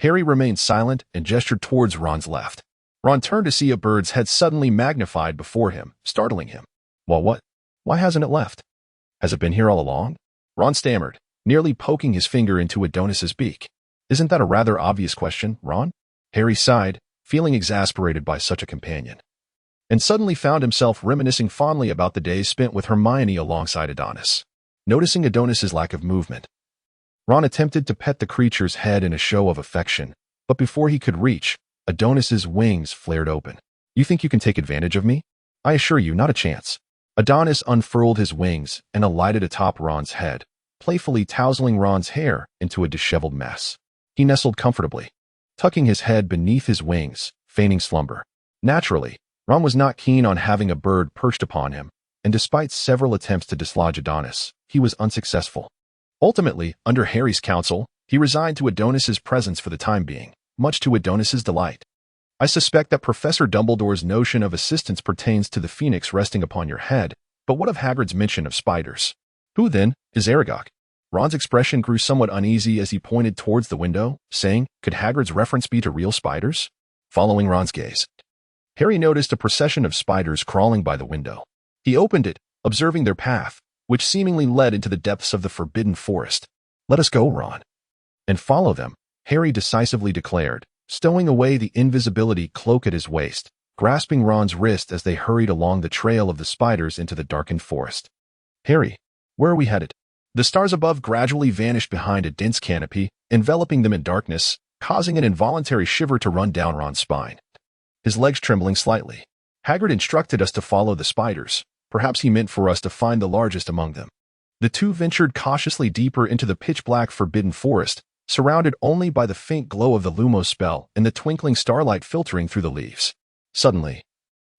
Harry remained silent and gestured towards Ron's left. Ron turned to see a bird's head suddenly magnified before him, startling him. "Well, what? Why hasn't it left? Has it been here all along?" Ron stammered, nearly poking his finger into Adonis's beak. "Isn't that a rather obvious question, Ron?" Harry sighed, feeling exasperated by such a companion, and suddenly found himself reminiscing fondly about the days spent with Hermione alongside Adonis. Noticing Adonis's lack of movement, Ron attempted to pet the creature's head in a show of affection, but before he could reach, Adonis's wings flared open. "You think you can take advantage of me? I assure you, not a chance." Adonis unfurled his wings and alighted atop Ron's head, playfully tousling Ron's hair into a disheveled mess. He nestled comfortably, tucking his head beneath his wings, feigning slumber. Naturally, Ron was not keen on having a bird perched upon him, and despite several attempts to dislodge Adonis, he was unsuccessful. Ultimately, under Harry's counsel, he resigned to Adonis's presence for the time being, much to Adonis's delight. "I suspect that Professor Dumbledore's notion of assistance pertains to the phoenix resting upon your head, but what of Hagrid's mention of spiders? Who, then, is Aragog?" Ron's expression grew somewhat uneasy as he pointed towards the window, saying, "Could Hagrid's reference be to real spiders?" Following Ron's gaze, Harry noticed a procession of spiders crawling by the window. He opened it, observing their path, which seemingly led into the depths of the forbidden forest. "Let us go, Ron, and follow them," Harry decisively declared, stowing away the invisibility cloak at his waist, grasping Ron's wrist as they hurried along the trail of the spiders into the darkened forest. "Harry, where are we headed?" The stars above gradually vanished behind a dense canopy, enveloping them in darkness, causing an involuntary shiver to run down Ron's spine, his legs trembling slightly. "Hagrid instructed us to follow the spiders. Perhaps he meant for us to find the largest among them." The two ventured cautiously deeper into the pitch-black forbidden forest, surrounded only by the faint glow of the Lumos spell and the twinkling starlight filtering through the leaves. Suddenly,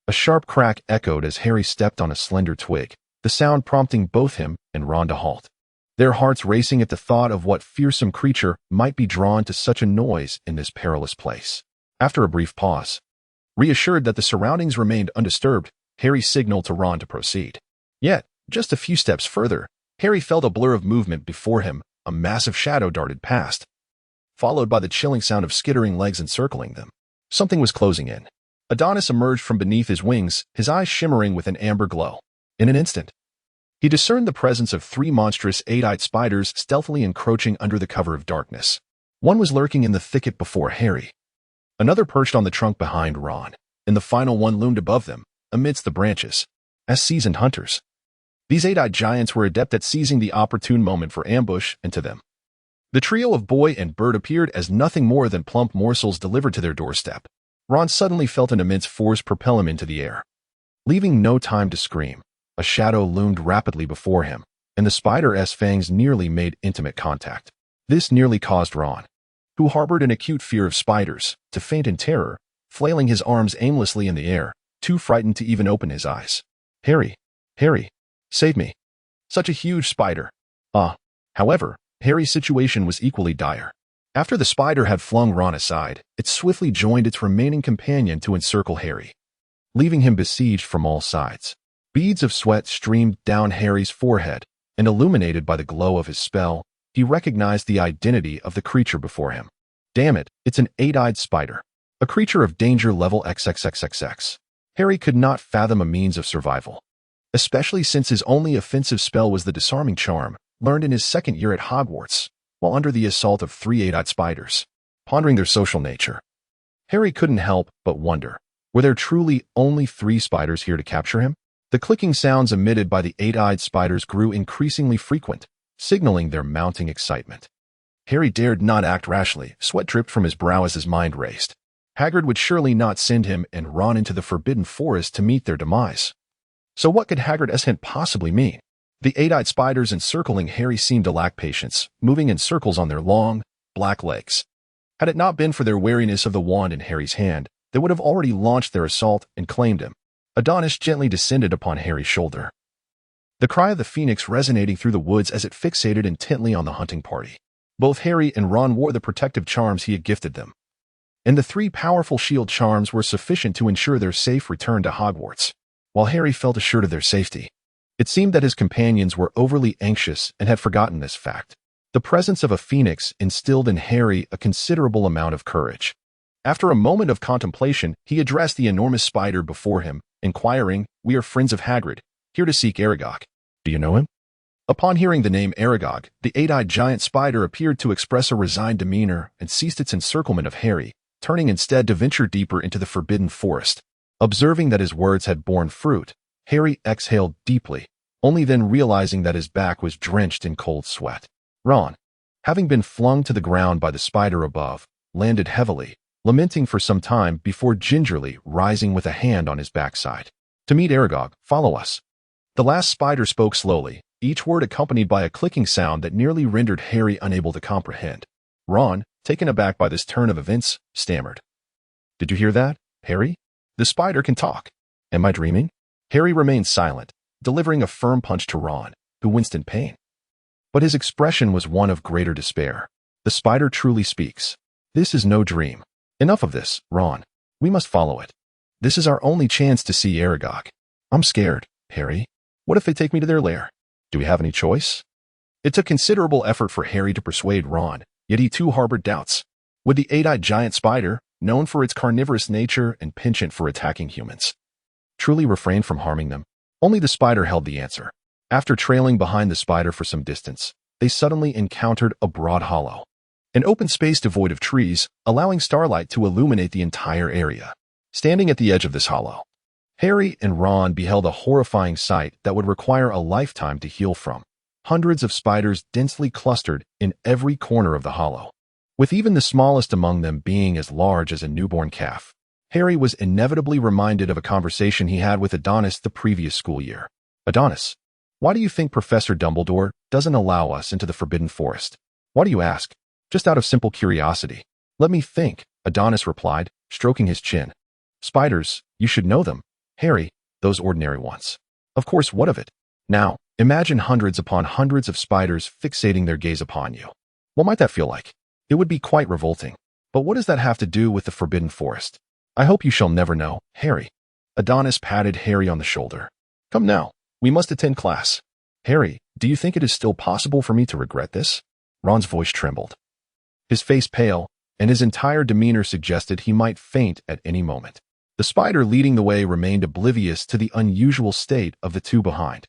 a sharp crack echoed as Harry stepped on a slender twig, the sound prompting both him and Ron to halt, their hearts racing at the thought of what fearsome creature might be drawn to such a noise in this perilous place. After a brief pause, reassured that the surroundings remained undisturbed, Harry signaled to Ron to proceed. Yet, just a few steps further, Harry felt a blur of movement before him. A massive shadow darted past, followed by the chilling sound of skittering legs encircling them. Something was closing in. Adonis emerged from beneath his wings, his eyes shimmering with an amber glow. In an instant, he discerned the presence of 3 monstrous 8-eyed spiders stealthily encroaching under the cover of darkness. One was lurking in the thicket before Harry, another perched on the trunk behind Ron, and the final one loomed above them, amidst the branches. As seasoned hunters, these 8-eyed giants were adept at seizing the opportune moment for ambush, and to them, the trio of boy and bird appeared as nothing more than plump morsels delivered to their doorstep. Ron suddenly felt an immense force propel him into the air. Leaving no time to scream, a shadow loomed rapidly before him, and the spider's fangs nearly made intimate contact. This nearly caused Ron, who harbored an acute fear of spiders, to faint in terror, flailing his arms aimlessly in the air, too frightened to even open his eyes. Harry, Harry, save me. Such a huge spider. However, Harry's situation was equally dire. After the spider had flung Ron aside, it swiftly joined its remaining companion to encircle Harry, leaving him besieged from all sides. Beads of sweat streamed down Harry's forehead, and illuminated by the glow of his spell, he recognized the identity of the creature before him. Damn it, it's an eight-eyed spider. A creature of danger level XXXXX. Harry could not fathom a means of survival, especially since his only offensive spell was the disarming charm, learned in his second year at Hogwarts, while under the assault of three eight-eyed spiders. Pondering their social nature, Harry couldn't help but wonder, were there truly only three spiders here to capture him? The clicking sounds emitted by the eight-eyed spiders grew increasingly frequent, signaling their mounting excitement. Harry dared not act rashly. Sweat dripped from his brow as his mind raced. Hagrid would surely not send him and Ron into the Forbidden Forest to meet their demise. So what could Hagrid's hint possibly mean? The eight-eyed spiders encircling Harry seemed to lack patience, moving in circles on their long, black legs. Had it not been for their wariness of the wand in Harry's hand, they would have already launched their assault and claimed him. Adonis gently descended upon Harry's shoulder, the cry of the phoenix resonating through the woods as it fixated intently on the hunting party. Both Harry and Ron wore the protective charms he had gifted them, and the three powerful shield charms were sufficient to ensure their safe return to Hogwarts. While Harry felt assured of their safety, it seemed that his companions were overly anxious and had forgotten this fact. The presence of a phoenix instilled in Harry a considerable amount of courage. After a moment of contemplation, he addressed the enormous spider before him, inquiring, "We are friends of Hagrid, here to seek Aragog. Do you know him?" Upon hearing the name Aragog, the eight-eyed giant spider appeared to express a resigned demeanor and ceased its encirclement of Harry, turning instead to venture deeper into the Forbidden Forest. Observing that his words had borne fruit, Harry exhaled deeply, only then realizing that his back was drenched in cold sweat. Ron, having been flung to the ground by the spider above, landed heavily, lamenting for some time before gingerly rising with a hand on his backside. "To meet Aragog, follow us." The last spider spoke slowly, each word accompanied by a clicking sound that nearly rendered Harry unable to comprehend. Ron, taken aback by this turn of events, stammered, "Did you hear that, Harry? The spider can talk. Am I dreaming?" Harry remained silent, delivering a firm punch to Ron, who winced in pain. But his expression was one of greater despair. "The spider truly speaks. This is no dream. Enough of this, Ron. We must follow it. This is our only chance to see Aragog." "I'm scared, Harry. What if they take me to their lair? Do we have any choice?" It took considerable effort for Harry to persuade Ron, yet he too harbored doubts. Would the eight-eyed giant spider, known for its carnivorous nature and penchant for attacking humans, truly refrain from harming them? Only the spider held the answer. After trailing behind the spider for some distance, they suddenly encountered a broad hollow, an open space devoid of trees, allowing starlight to illuminate the entire area. Standing at the edge of this hollow, Harry and Ron beheld a horrifying sight that would require a lifetime to heal from. Hundreds of spiders densely clustered in every corner of the hollow, with even the smallest among them being as large as a newborn calf. Harry was inevitably reminded of a conversation he had with Adonis the previous school year. "Adonis, why do you think Professor Dumbledore doesn't allow us into the Forbidden Forest?" "Why do you ask?" "Just out of simple curiosity." "Let me think," Adonis replied, stroking his chin. "Spiders, you should know them, Harry, those ordinary ones. Of course, what of it? Now, imagine hundreds upon hundreds of spiders fixating their gaze upon you. What might that feel like? It would be quite revolting. But what does that have to do with the Forbidden Forest? I hope you shall never know, Harry." Adonis patted Harry on the shoulder. "Come now, we must attend class." "Harry, do you think it is still possible for me to regret this?" Ron's voice trembled, his face pale, and his entire demeanor suggested he might faint at any moment. The spider leading the way remained oblivious to the unusual state of the two behind.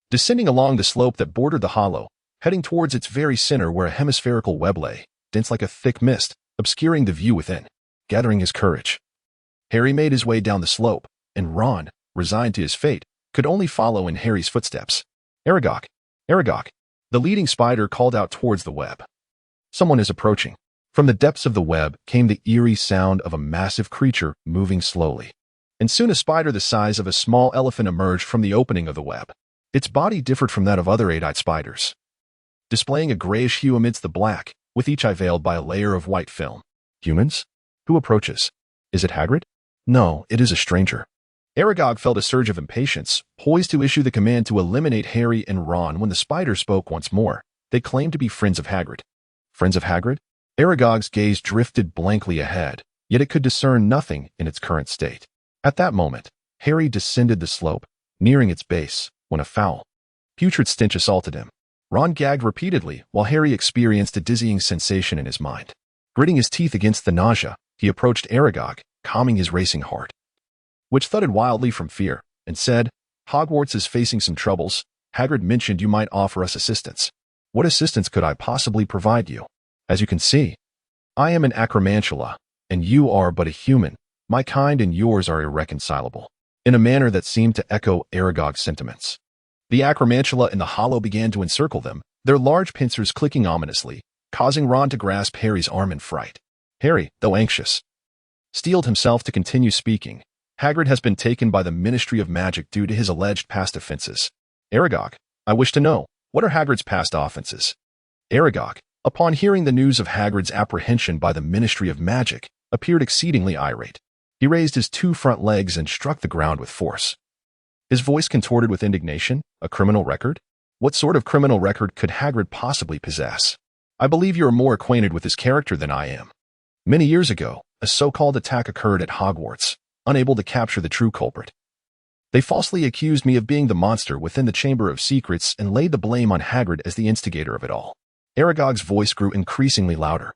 Descending along the slope that bordered the hollow, heading towards its very center where a hemispherical web lay, dense like a thick mist, obscuring the view within. Gathering his courage, Harry made his way down the slope, and Ron, resigned to his fate, could only follow in Harry's footsteps. "Aragog, Aragog," the leading spider called out towards the web. "Someone is approaching." From the depths of the web came the eerie sound of a massive creature moving slowly, and soon a spider the size of a small elephant emerged from the opening of the web. Its body differed from that of other eight-eyed spiders, displaying a grayish hue amidst the black, with each eye veiled by a layer of white film. "Humans? Who approaches? Is it Hagrid?" No, it is a stranger. Aragog felt a surge of impatience, poised to issue the command to eliminate Harry and Ron when the spider spoke once more. They claimed to be friends of Hagrid. Friends of Hagrid? Aragog's gaze drifted blankly ahead, yet it could discern nothing in its current state. At that moment, Harry descended the slope, nearing its base, when a foul, putrid stench assaulted him. Ron gagged repeatedly, while Harry experienced a dizzying sensation in his mind. Gritting his teeth against the nausea, he approached Aragog, calming his racing heart, which thudded wildly from fear, and said, "Hogwarts is facing some troubles. Hagrid mentioned you might offer us assistance. What assistance could I possibly provide you? As you can see, I am an acromantula, and you are but a human. My kind and yours are irreconcilable," in a manner that seemed to echo Aragog's sentiments. The acromantula in the hollow began to encircle them, their large pincers clicking ominously, causing Ron to grasp Harry's arm in fright. Harry, though anxious, steeled himself to continue speaking. Hagrid has been taken by the Ministry of Magic due to his alleged past offenses. Aragog, I wish to know, what are Hagrid's past offenses? Aragog, upon hearing the news of Hagrid's apprehension by the Ministry of Magic, appeared exceedingly irate. He raised his two front legs and struck the ground with force. His voice contorted with indignation. A criminal record? What sort of criminal record could Hagrid possibly possess? I believe you are more acquainted with his character than I am. Many years ago, a so-called attack occurred at Hogwarts, unable to capture the true culprit. They falsely accused me of being the monster within the Chamber of Secrets and laid the blame on Hagrid as the instigator of it all. Aragog's voice grew increasingly louder,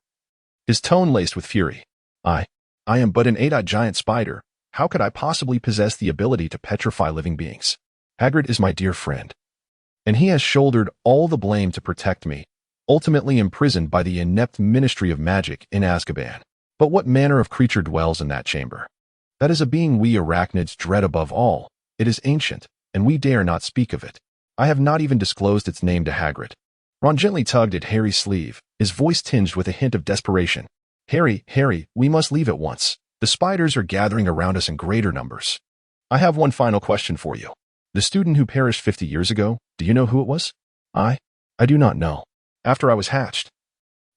his tone laced with fury. I am but an eight-eyed giant spider. How could I possibly possess the ability to petrify living beings? Hagrid is my dear friend, and he has shouldered all the blame to protect me, ultimately imprisoned by the inept Ministry of Magic in Azkaban. But what manner of creature dwells in that chamber? That is a being we arachnids dread above all. It is ancient, and we dare not speak of it. I have not even disclosed its name to Hagrid. Ron gently tugged at Harry's sleeve, his voice tinged with a hint of desperation. Harry, we must leave at once. The spiders are gathering around us in greater numbers. I have one final question for you. The student who perished 50 years ago, do you know who it was? I do not know. After I was hatched,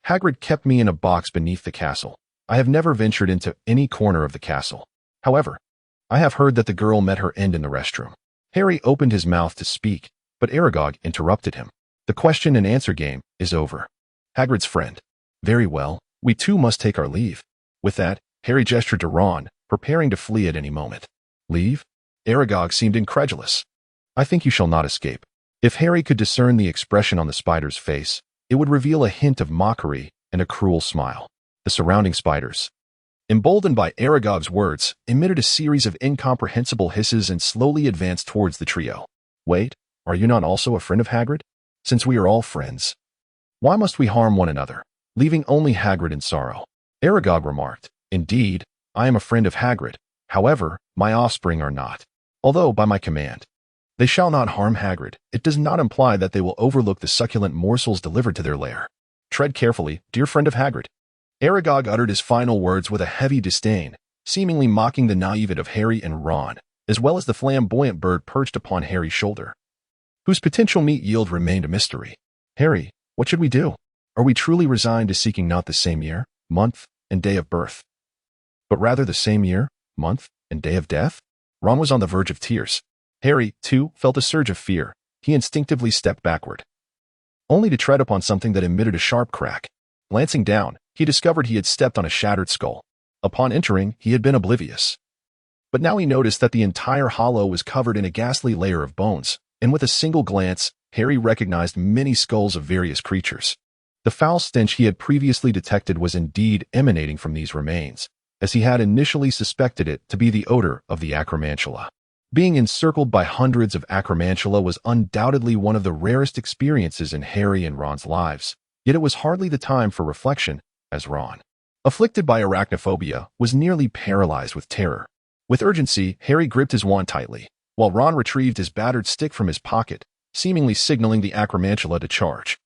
Hagrid kept me in a box beneath the castle. I have never ventured into any corner of the castle. However, I have heard that the girl met her end in the restroom. Harry opened his mouth to speak, but Aragog interrupted him. The question and answer game is over. Hagrid's friend. Very well, we too must take our leave. With that, Harry gestured to Ron, preparing to flee at any moment. Leave? Aragog seemed incredulous. I think you shall not escape. If Harry could discern the expression on the spider's face, it would reveal a hint of mockery and a cruel smile. The surrounding spiders, emboldened by Aragog's words, emitted a series of incomprehensible hisses and slowly advanced towards the trio. Wait, are you not also a friend of Hagrid? Since we are all friends, why must we harm one another, leaving only Hagrid in sorrow? Aragog remarked, Indeed, I am a friend of Hagrid. However, my offspring are not. Although, by my command, they shall not harm Hagrid, it does not imply that they will overlook the succulent morsels delivered to their lair. Tread carefully, dear friend of Hagrid. Aragog uttered his final words with a heavy disdain, seemingly mocking the naivete of Harry and Ron, as well as the flamboyant bird perched upon Harry's shoulder, whose potential meat yield remained a mystery. Harry, what should we do? Are we truly resigned to seeking not the same year, month, and day of birth, but rather the same year, month, and day of death? Ron was on the verge of tears. Harry, too, felt a surge of fear. He instinctively stepped backward, only to tread upon something that emitted a sharp crack. Glancing down, he discovered he had stepped on a shattered skull. Upon entering, he had been oblivious. But now he noticed that the entire hollow was covered in a ghastly layer of bones, and with a single glance, Harry recognized many skulls of various creatures. The foul stench he had previously detected was indeed emanating from these remains, as he had initially suspected it to be the odor of the acromantula. Being encircled by hundreds of acromantula was undoubtedly one of the rarest experiences in Harry and Ron's lives, yet it was hardly the time for reflection, as Ron, afflicted by arachnophobia, was nearly paralyzed with terror. With urgency, Harry gripped his wand tightly, while Ron retrieved his battered stick from his pocket, seemingly signaling the acromantula to charge.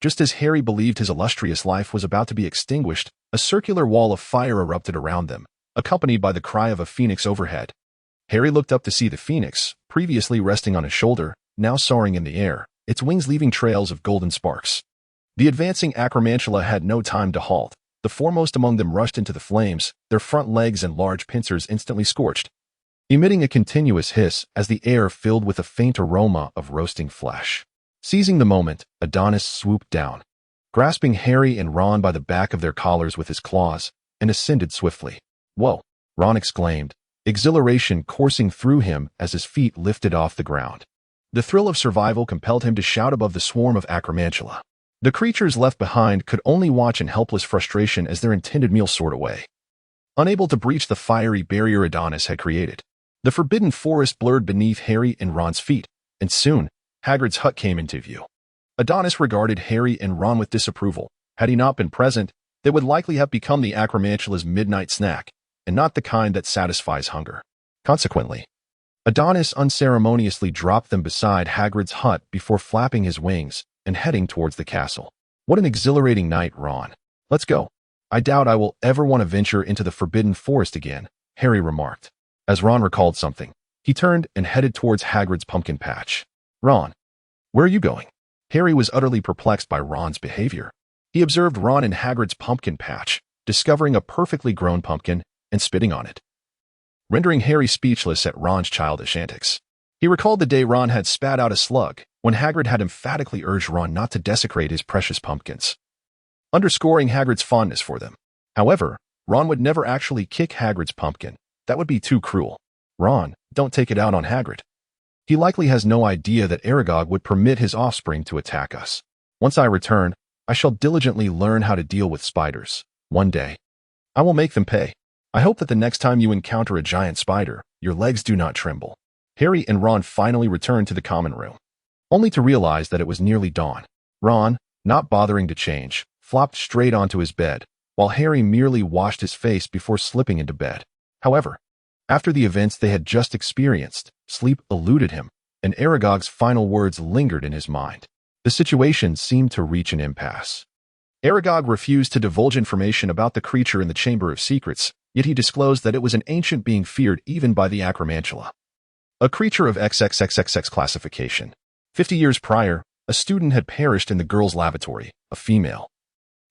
Just as Harry believed his illustrious life was about to be extinguished, a circular wall of fire erupted around them, accompanied by the cry of a phoenix overhead. Harry looked up to see the phoenix, previously resting on his shoulder, now soaring in the air, its wings leaving trails of golden sparks. The advancing acromantula had no time to halt. The foremost among them rushed into the flames, their front legs and large pincers instantly scorched, emitting a continuous hiss as the air filled with a faint aroma of roasting flesh. Seizing the moment, Adonis swooped down, grasping Harry and Ron by the back of their collars with his claws, and ascended swiftly. "Whoa!" Ron exclaimed, exhilaration coursing through him as his feet lifted off the ground. The thrill of survival compelled him to shout above the swarm of acromantula. The creatures left behind could only watch in helpless frustration as their intended meal soared away, unable to breach the fiery barrier Adonis had created. The forbidden forest blurred beneath Harry and Ron's feet, and soon, Hagrid's hut came into view. Adonis regarded Harry and Ron with disapproval. Had he not been present, they would likely have become the acromantula's midnight snack, and not the kind that satisfies hunger. Consequently, Adonis unceremoniously dropped them beside Hagrid's hut before flapping his wings and heading towards the castle. "What an exhilarating night, Ron. Let's go." "I doubt I will ever want to venture into the forbidden forest again," Harry remarked. As Ron recalled something, he turned and headed towards Hagrid's pumpkin patch. "Ron, where are you going?" Harry was utterly perplexed by Ron's behavior. He observed Ron in Hagrid's pumpkin patch, discovering a perfectly grown pumpkin and spitting on it, rendering Harry speechless at Ron's childish antics. He recalled the day Ron had spat out a slug, when Hagrid had emphatically urged Ron not to desecrate his precious pumpkins, underscoring Hagrid's fondness for them. However, Ron would never actually kick Hagrid's pumpkin. That would be too cruel. "Ron, don't take it out on Hagrid. He likely has no idea that Aragog would permit his offspring to attack us. Once I return, I shall diligently learn how to deal with spiders. One day, I will make them pay. I hope that the next time you encounter a giant spider, your legs do not tremble." Harry and Ron finally returned to the common room, only to realize that it was nearly dawn. Ron, not bothering to change, flopped straight onto his bed, while Harry merely washed his face before slipping into bed. However, after the events they had just experienced, sleep eluded him, and Aragog's final words lingered in his mind. The situation seemed to reach an impasse. Aragog refused to divulge information about the creature in the Chamber of Secrets, yet he disclosed that it was an ancient being feared even by the acromantula. A creature of XXXXX classification. 50 years prior, a student had perished in the girls' lavatory, a female,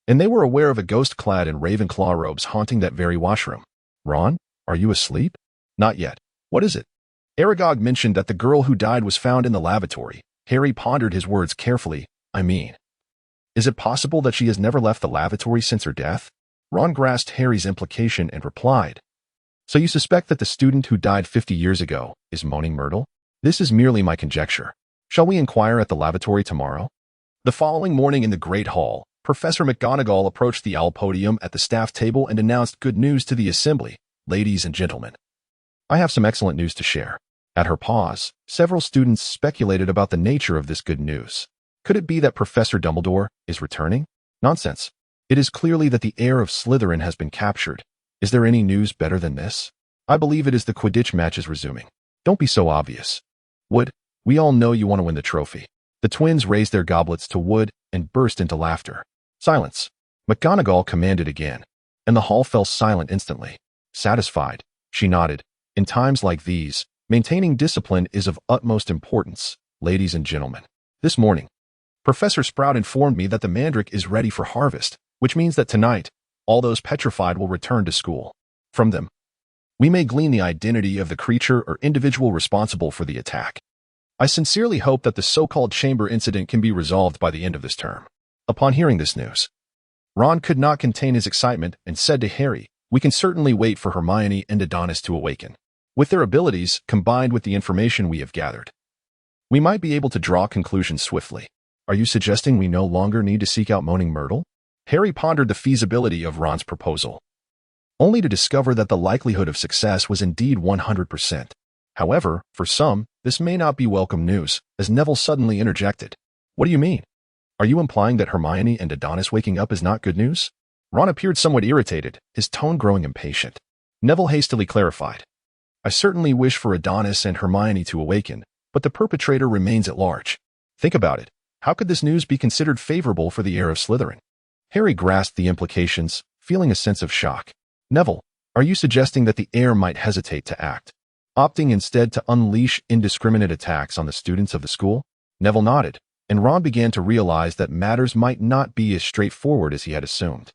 and they were aware of a ghost clad in Ravenclaw robes haunting that very washroom. "Ron, are you asleep?" "Not yet. What is it?" Aragog mentioned that the girl who died was found in the lavatory. Harry pondered his words carefully. "I mean, is it possible that she has never left the lavatory since her death?" Ron grasped Harry's implication and replied, "So you suspect that the student who died 50 years ago is Moaning Myrtle? This is merely my conjecture. Shall we inquire at the lavatory tomorrow?" The following morning in the Great Hall, Professor McGonagall approached the owl podium at the staff table and announced good news to the assembly. "Ladies and gentlemen, I have some excellent news to share." At her pause, several students speculated about the nature of this good news. Could it be that Professor Dumbledore is returning? Nonsense. It is clearly that the heir of Slytherin has been captured. Is there any news better than this? I believe it is the Quidditch match is resuming. Don't be so obvious. Wood, we all know you want to win the trophy. The twins raised their goblets to Wood and burst into laughter. "Silence." McGonagall commanded again, and the hall fell silent instantly. Satisfied, she nodded. "In times like these, maintaining discipline is of utmost importance, ladies and gentlemen. This morning, Professor Sprout informed me that the mandrake is ready for harvest, which means that tonight, all those petrified will return to school. From them, we may glean the identity of the creature or individual responsible for the attack. I sincerely hope that the so-called chamber incident can be resolved by the end of this term." Upon hearing this news, Ron could not contain his excitement and said to Harry, "We can certainly wait for Hermione and Adonis to awaken. With their abilities, combined with the information we have gathered, we might be able to draw conclusions swiftly. Are you suggesting we no longer need to seek out Moaning Myrtle?" Harry pondered the feasibility of Ron's proposal, only to discover that the likelihood of success was indeed 100%. However, for some, this may not be welcome news, as Neville suddenly interjected. "What do you mean? Are you implying that Hermione and Adonis waking up is not good news?" Ron appeared somewhat irritated, his tone growing impatient. Neville hastily clarified. "I certainly wish for Adonis and Hermione to awaken, but the perpetrator remains at large. Think about it. How could this news be considered favorable for the heir of Slytherin?" Harry grasped the implications, feeling a sense of shock. "Neville, are you suggesting that the heir might hesitate to act, opting instead to unleash indiscriminate attacks on the students of the school?" Neville nodded, and Ron began to realize that matters might not be as straightforward as he had assumed.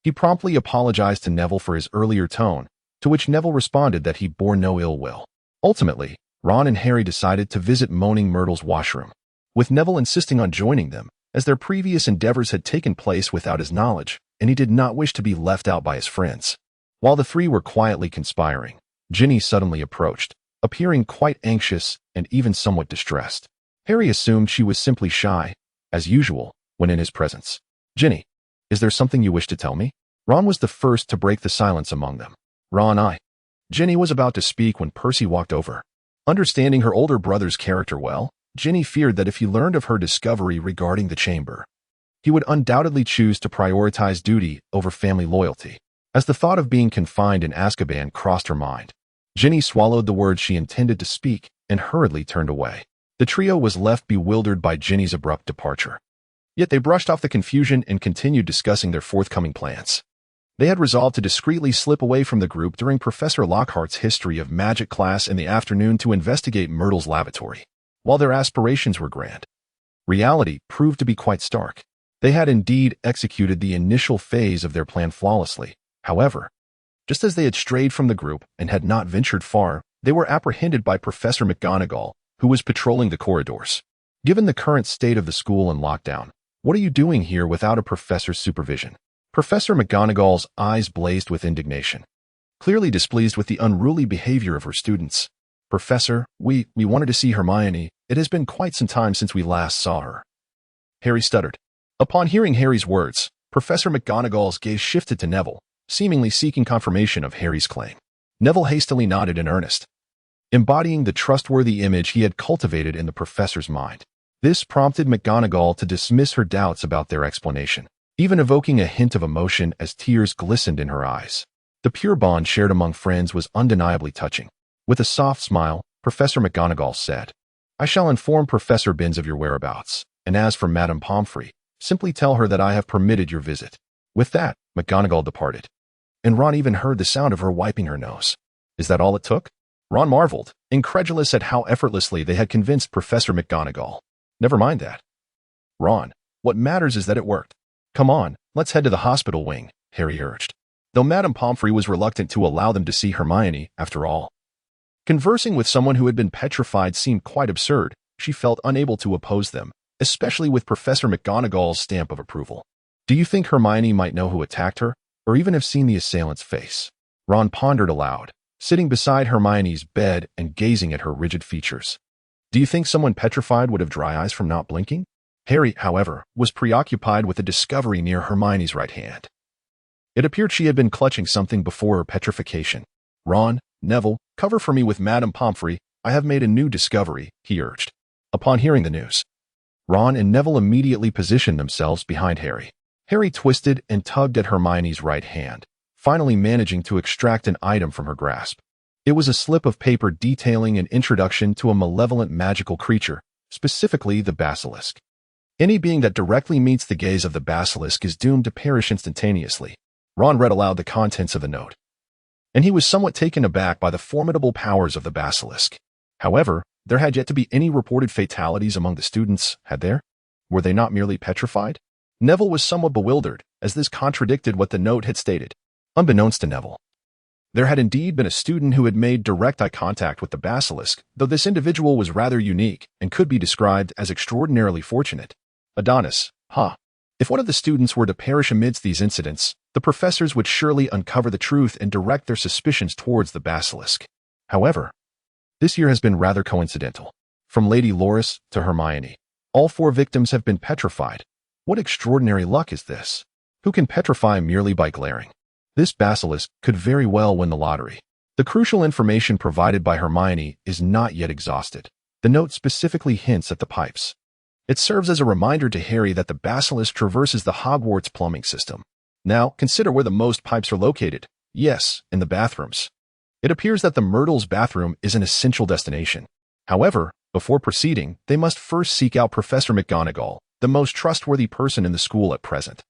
He promptly apologized to Neville for his earlier tone, to which Neville responded that he bore no ill will. Ultimately, Ron and Harry decided to visit Moaning Myrtle's washroom, with Neville insisting on joining them, as their previous endeavors had taken place without his knowledge, and he did not wish to be left out by his friends. While the three were quietly conspiring, Ginny suddenly approached, appearing quite anxious and even somewhat distressed. Harry assumed she was simply shy, as usual, when in his presence. "Ginny, is there something you wish to tell me?" Ron was the first to break the silence among them. Ginny was about to speak when Percy walked over. Understanding her older brother's character well, Ginny feared that if he learned of her discovery regarding the chamber, he would undoubtedly choose to prioritize duty over family loyalty. As the thought of being confined in Azkaban crossed her mind, Ginny swallowed the words she intended to speak and hurriedly turned away. The trio was left bewildered by Ginny's abrupt departure. Yet they brushed off the confusion and continued discussing their forthcoming plans. They had resolved to discreetly slip away from the group during Professor Lockhart's history of magic class in the afternoon to investigate Myrtle's lavatory. While their aspirations were grand, reality proved to be quite stark. They had indeed executed the initial phase of their plan flawlessly. However, just as they had strayed from the group and had not ventured far, they were apprehended by Professor McGonagall, who was patrolling the corridors. "Given the current state of the school and lockdown, what are you doing here without a professor's supervision?" Professor McGonagall's eyes blazed with indignation, clearly displeased with the unruly behavior of her students. "Professor, we wanted to see Hermione. It has been quite some time since we last saw her." Harry stuttered. Upon hearing Harry's words, Professor McGonagall's gaze shifted to Neville, seemingly seeking confirmation of Harry's claim. Neville hastily nodded in earnest, embodying the trustworthy image he had cultivated in the professor's mind. This prompted McGonagall to dismiss her doubts about their explanation, even evoking a hint of emotion as tears glistened in her eyes. The pure bond shared among friends was undeniably touching. With a soft smile, Professor McGonagall said, "I shall inform Professor Binns of your whereabouts, and as for Madame Pomfrey, simply tell her that I have permitted your visit." With that, McGonagall departed, and Ron even heard the sound of her wiping her nose. Is that all it took? Ron marveled, incredulous at how effortlessly they had convinced Professor McGonagall. Never mind that. "Ron, what matters is that it worked. Come on, let's head to the hospital wing," Harry urged, though Madame Pomfrey was reluctant to allow them to see Hermione, after all. Conversing with someone who had been petrified seemed quite absurd. She felt unable to oppose them, especially with Professor McGonagall's stamp of approval. "Do you think Hermione might know who attacked her, or even have seen the assailant's face?" Ron pondered aloud, sitting beside Hermione's bed and gazing at her rigid features. "Do you think someone petrified would have dry eyes from not blinking?" Harry, however, was preoccupied with a discovery near Hermione's right hand. It appeared she had been clutching something before her petrification. "Ron, Neville, cover for me with Madame Pomfrey. I have made a new discovery," he urged. Upon hearing the news, Ron and Neville immediately positioned themselves behind Harry. Harry twisted and tugged at Hermione's right hand, finally managing to extract an item from her grasp. It was a slip of paper detailing an introduction to a malevolent magical creature, specifically the basilisk. Any being that directly meets the gaze of the basilisk is doomed to perish instantaneously. Ron read aloud the contents of the note, and he was somewhat taken aback by the formidable powers of the basilisk. However, there had yet to be any reported fatalities among the students, had there? Were they not merely petrified? Neville was somewhat bewildered, as this contradicted what the note had stated. Unbeknownst to Neville, there had indeed been a student who had made direct eye contact with the basilisk, though this individual was rather unique and could be described as extraordinarily fortunate. Adonis, If one of the students were to perish amidst these incidents, the professors would surely uncover the truth and direct their suspicions towards the basilisk. However, this year has been rather coincidental. From Lady Loris to Hermione, all four victims have been petrified. What extraordinary luck is this? Who can petrify merely by glaring? This basilisk could very well win the lottery. The crucial information provided by Hermione is not yet exhausted. The note specifically hints at the pipes. It serves as a reminder to Harry that the basilisk traverses the Hogwarts plumbing system. Now, consider where the most pipes are located. Yes, in the bathrooms. It appears that the Myrtle's bathroom is an essential destination. However, before proceeding, they must first seek out Professor McGonagall, the most trustworthy person in the school at present.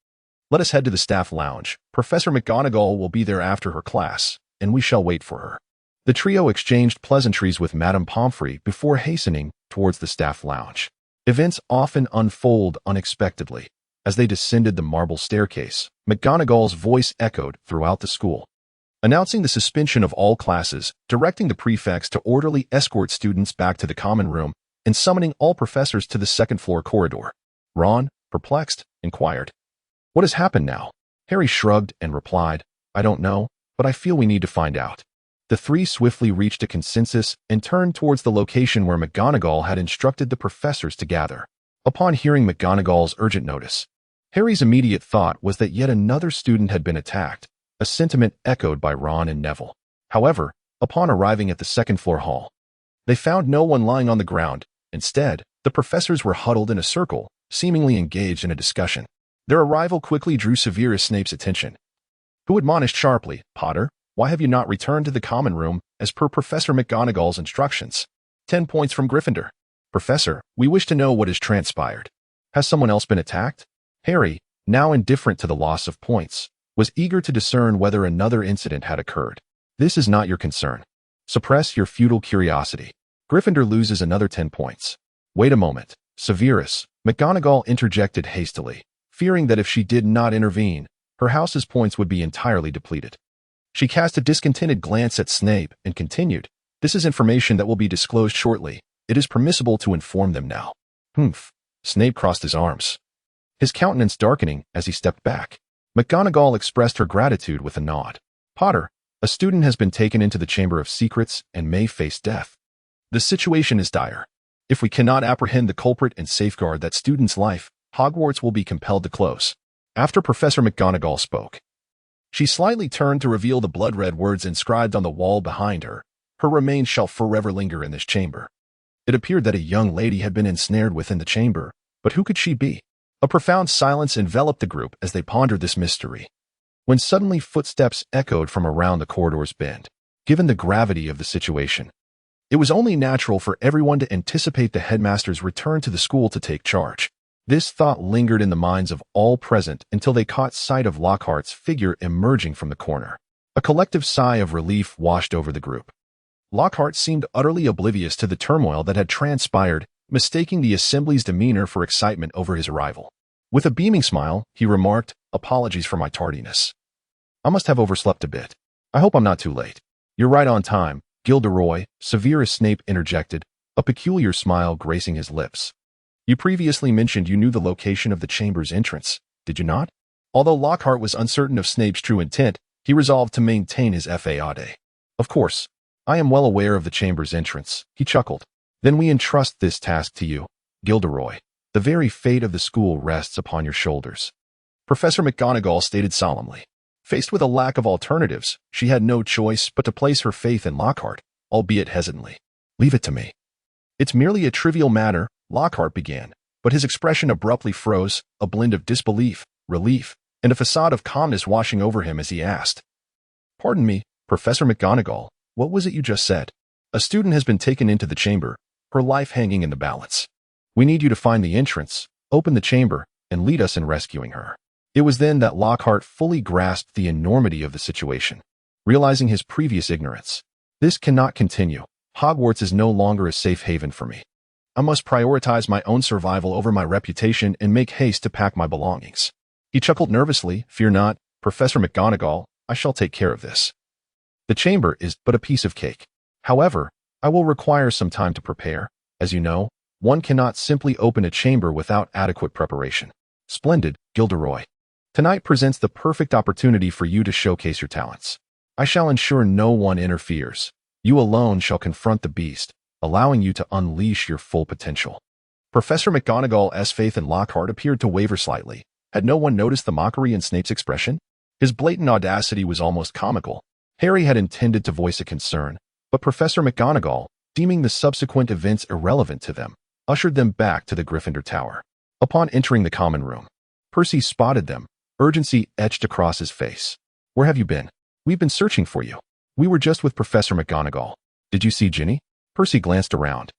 Let us head to the staff lounge. Professor McGonagall will be there after her class, and we shall wait for her. The trio exchanged pleasantries with Madame Pomfrey before hastening towards the staff lounge. Events often unfold unexpectedly. As they descended the marble staircase, McGonagall's voice echoed throughout the school, announcing the suspension of all classes, directing the prefects to orderly escort students back to the common room, and summoning all professors to the second-floor corridor. Ron, perplexed, inquired, "What has happened now?" Harry shrugged and replied, "I don't know, but I feel we need to find out." The three swiftly reached a consensus and turned towards the location where McGonagall had instructed the professors to gather. Upon hearing McGonagall's urgent notice, Harry's immediate thought was that yet another student had been attacked, a sentiment echoed by Ron and Neville. However, upon arriving at the second-floor hall, they found no one lying on the ground. Instead, the professors were huddled in a circle, seemingly engaged in a discussion. Their arrival quickly drew Severus Snape's attention, who admonished sharply, "Potter, why have you not returned to the common room as per Professor McGonagall's instructions?" 10 points from Gryffindor. "Professor, we wish to know what has transpired. Has someone else been attacked?" Harry, now indifferent to the loss of points, was eager to discern whether another incident had occurred. "This is not your concern. Suppress your futile curiosity." Gryffindor loses another 10 points. "Wait a moment." Severus, McGonagall interjected hastily, fearing that if she did not intervene, her house's points would be entirely depleted. She cast a discontented glance at Snape and continued, "This is information that will be disclosed shortly. It is permissible to inform them now." "Humph." Snape crossed his arms, his countenance darkening as he stepped back. McGonagall expressed her gratitude with a nod. "Potter, a student has been taken into the Chamber of Secrets and may face death. The situation is dire. If we cannot apprehend the culprit and safeguard that student's life, Hogwarts will be compelled to close." After Professor McGonagall spoke, she slightly turned to reveal the blood-red words inscribed on the wall behind her. "Her remains shall forever linger in this chamber." It appeared that a young lady had been ensnared within the chamber, but who could she be? A profound silence enveloped the group as they pondered this mystery, when suddenly footsteps echoed from around the corridor's bend. Given the gravity of the situation, it was only natural for everyone to anticipate the headmaster's return to the school to take charge. This thought lingered in the minds of all present until they caught sight of Lockhart's figure emerging from the corner. A collective sigh of relief washed over the group. Lockhart seemed utterly oblivious to the turmoil that had transpired, mistaking the assembly's demeanor for excitement over his arrival. With a beaming smile, he remarked, "Apologies for my tardiness. I must have overslept a bit. I hope I'm not too late." "You're right on time, Gilderoy," Severus Snape interjected, a peculiar smile gracing his lips. "You previously mentioned you knew the location of the chamber's entrance, did you not?" Although Lockhart was uncertain of Snape's true intent, he resolved to maintain his fade. "Of course, I am well aware of the chamber's entrance," he chuckled. "Then we entrust this task to you, Gilderoy. The very fate of the school rests upon your shoulders." Professor McGonagall stated solemnly. Faced with a lack of alternatives, she had no choice but to place her faith in Lockhart, albeit hesitantly. "Leave it to me." "It's merely a trivial matter," Lockhart began, but his expression abruptly froze, a blend of disbelief, relief, and a facade of calmness washing over him as he asked, "Pardon me, Professor McGonagall, what was it you just said?" "A student has been taken into the chamber, her life hanging in the balance. We need you to find the entrance, open the chamber, and lead us in rescuing her." It was then that Lockhart fully grasped the enormity of the situation, realizing his previous ignorance. "This cannot continue. Hogwarts is no longer a safe haven for me. I must prioritize my own survival over my reputation and make haste to pack my belongings." He chuckled nervously. "Fear not, Professor McGonagall, I shall take care of this. The chamber is but a piece of cake. However, I will require some time to prepare. As you know, one cannot simply open a chamber without adequate preparation." "Splendid, Gilderoy. Tonight presents the perfect opportunity for you to showcase your talents. I shall ensure no one interferes. You alone shall confront the beast, allowing you to unleash your full potential." Professor McGonagall's faith in Lockhart appeared to waver slightly. Had no one noticed the mockery in Snape's expression? His blatant audacity was almost comical. Harry had intended to voice a concern, but Professor McGonagall, deeming the subsequent events irrelevant to them, ushered them back to the Gryffindor Tower. Upon entering the common room, Percy spotted them, urgency etched across his face. "Where have you been? We've been searching for you." "We were just with Professor McGonagall. Did you see Ginny?" Percy glanced around,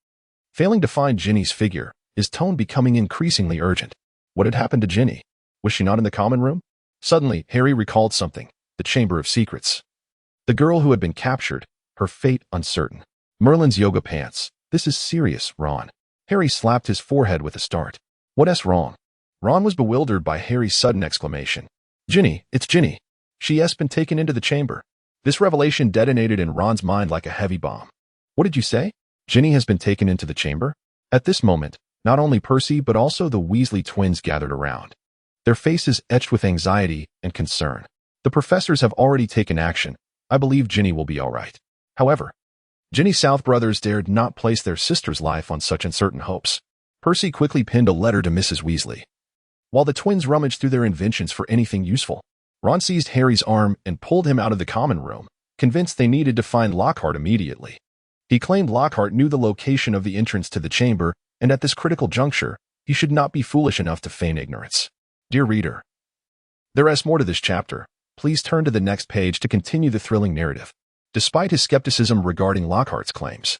failing to find Ginny's figure, his tone becoming increasingly urgent. What had happened to Ginny? Was she not in the common room? Suddenly, Harry recalled something, the Chamber of Secrets. The girl who had been captured, her fate uncertain. Merlin's yoga pants. This is serious, Ron. Harry slapped his forehead with a start. "What's wrong?" Ron was bewildered by Harry's sudden exclamation. Ginny, it's Ginny. She has been taken into the chamber. This revelation detonated in Ron's mind like a heavy bomb. What did you say? Ginny has been taken into the chamber? At this moment, not only Percy but also the Weasley twins gathered around. Their faces etched with anxiety and concern. The professors have already taken action. I believe Ginny will be all right. However, Ginny's South brothers dared not place their sister's life on such uncertain hopes. Percy quickly pinned a letter to Mrs. Weasley. While the twins rummaged through their inventions for anything useful, Ron seized Harry's arm and pulled him out of the common room, convinced they needed to find Lockhart immediately. He claimed Lockhart knew the location of the entrance to the chamber, and at this critical juncture, he should not be foolish enough to feign ignorance. Dear reader, there is more to this chapter. Please turn to the next page to continue the thrilling narrative. Despite his skepticism regarding Lockhart's claims,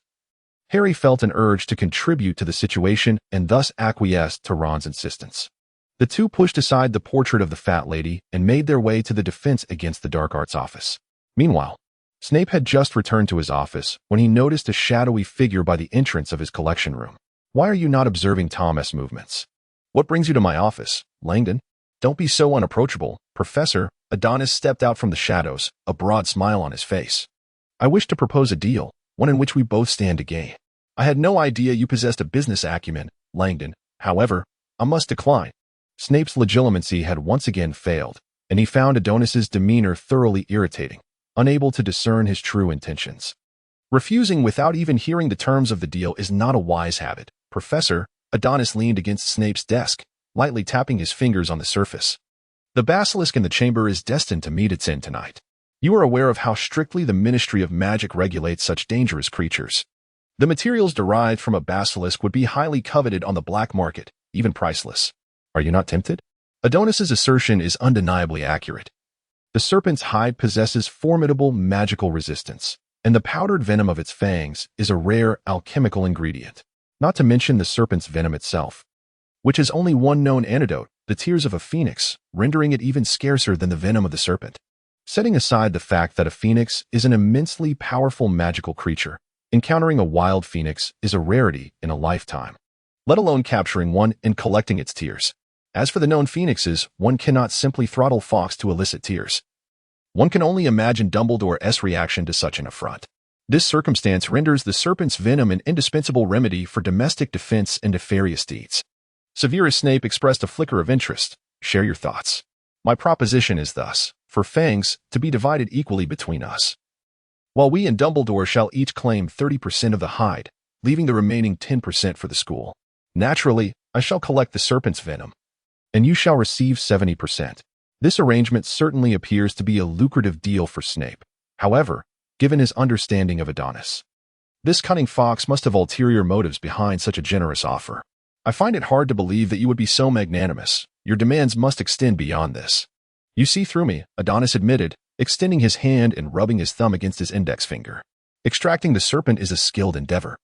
Harry felt an urge to contribute to the situation and thus acquiesced to Ron's insistence. The two pushed aside the portrait of the fat lady and made their way to the Defense Against the Dark Arts office. Meanwhile, Snape had just returned to his office when he noticed a shadowy figure by the entrance of his collection room. Why are you not observing Thomas' movements? What brings you to my office, Langdon? Don't be so unapproachable, Professor. Adonis stepped out from the shadows, a broad smile on his face. I wish to propose a deal, one in which we both stand to gain. I had no idea you possessed a business acumen, Langdon. However, I must decline. Snape's legitimacy had once again failed, and he found Adonis's demeanor thoroughly irritating, unable to discern his true intentions. Refusing without even hearing the terms of the deal is not a wise habit, Professor. Adonis leaned against Snape's desk, lightly tapping his fingers on the surface. The basilisk in the chamber is destined to meet its end tonight. You are aware of how strictly the Ministry of Magic regulates such dangerous creatures. The materials derived from a basilisk would be highly coveted on the black market, even priceless. Are you not tempted? Adonis's assertion is undeniably accurate. The serpent's hide possesses formidable magical resistance, and the powdered venom of its fangs is a rare alchemical ingredient, not to mention the serpent's venom itself, which has only one known antidote, the tears of a phoenix, rendering it even scarcer than the venom of the serpent. Setting aside the fact that a phoenix is an immensely powerful magical creature, encountering a wild phoenix is a rarity in a lifetime, let alone capturing one and collecting its tears. As for the known phoenixes, one cannot simply throttle Fawkes to elicit tears. One can only imagine Dumbledore's reaction to such an affront. This circumstance renders the serpent's venom an indispensable remedy for domestic defense and nefarious deeds. Severus Snape expressed a flicker of interest. Share your thoughts. My proposition is thus, for fangs to be divided equally between us, while we and Dumbledore shall each claim 30% of the hide, leaving the remaining 10% for the school. Naturally, I shall collect the serpent's venom, and you shall receive 70%. This arrangement certainly appears to be a lucrative deal for Snape. However, given his understanding of Adonis, this cunning fox must have ulterior motives behind such a generous offer. I find it hard to believe that you would be so magnanimous. Your demands must extend beyond this. You see through me, Adonis admitted, extending his hand and rubbing his thumb against his index finger. Extracting the serpent is a skilled endeavor,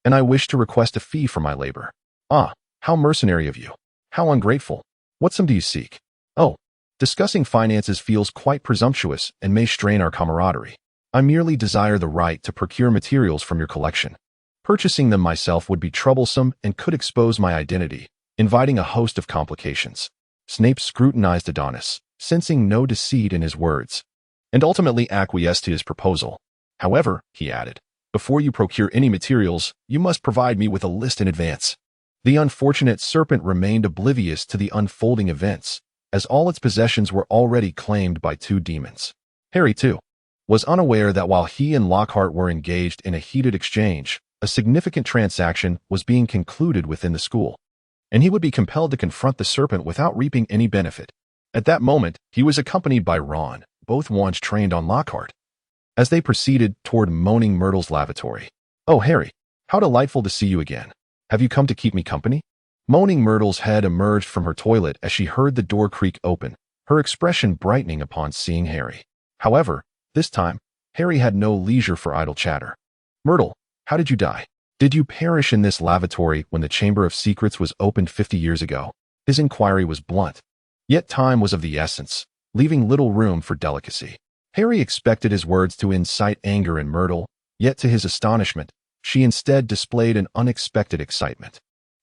and I wish to request a fee for my labor. Ah, how mercenary of you. How ungrateful. What sum do you seek? Oh, discussing finances feels quite presumptuous and may strain our camaraderie. I merely desire the right to procure materials from your collection. Purchasing them myself would be troublesome and could expose my identity, inviting a host of complications. Snape scrutinized Adonis, sensing no deceit in his words, and ultimately acquiesced to his proposal. However, he added, before you procure any materials, you must provide me with a list in advance. The unfortunate serpent remained oblivious to the unfolding events, as all its possessions were already claimed by two demons. Harry, too, was unaware that while he and Lockhart were engaged in a heated exchange, a significant transaction was being concluded within the school, and he would be compelled to confront the serpent without reaping any benefit. At that moment, he was accompanied by Ron, both wands trained on Lockhart, as they proceeded toward Moaning Myrtle's lavatory. Oh, Harry, how delightful to see you again. Have you come to keep me company? Moaning Myrtle's head emerged from her toilet as she heard the door creak open, her expression brightening upon seeing Harry. However, this time, Harry had no leisure for idle chatter. Myrtle, how did you die? Did you perish in this lavatory when the Chamber of Secrets was opened 50 years ago? His inquiry was blunt, yet time was of the essence, leaving little room for delicacy. Harry expected his words to incite anger in Myrtle, yet to his astonishment, she instead displayed an unexpected excitement.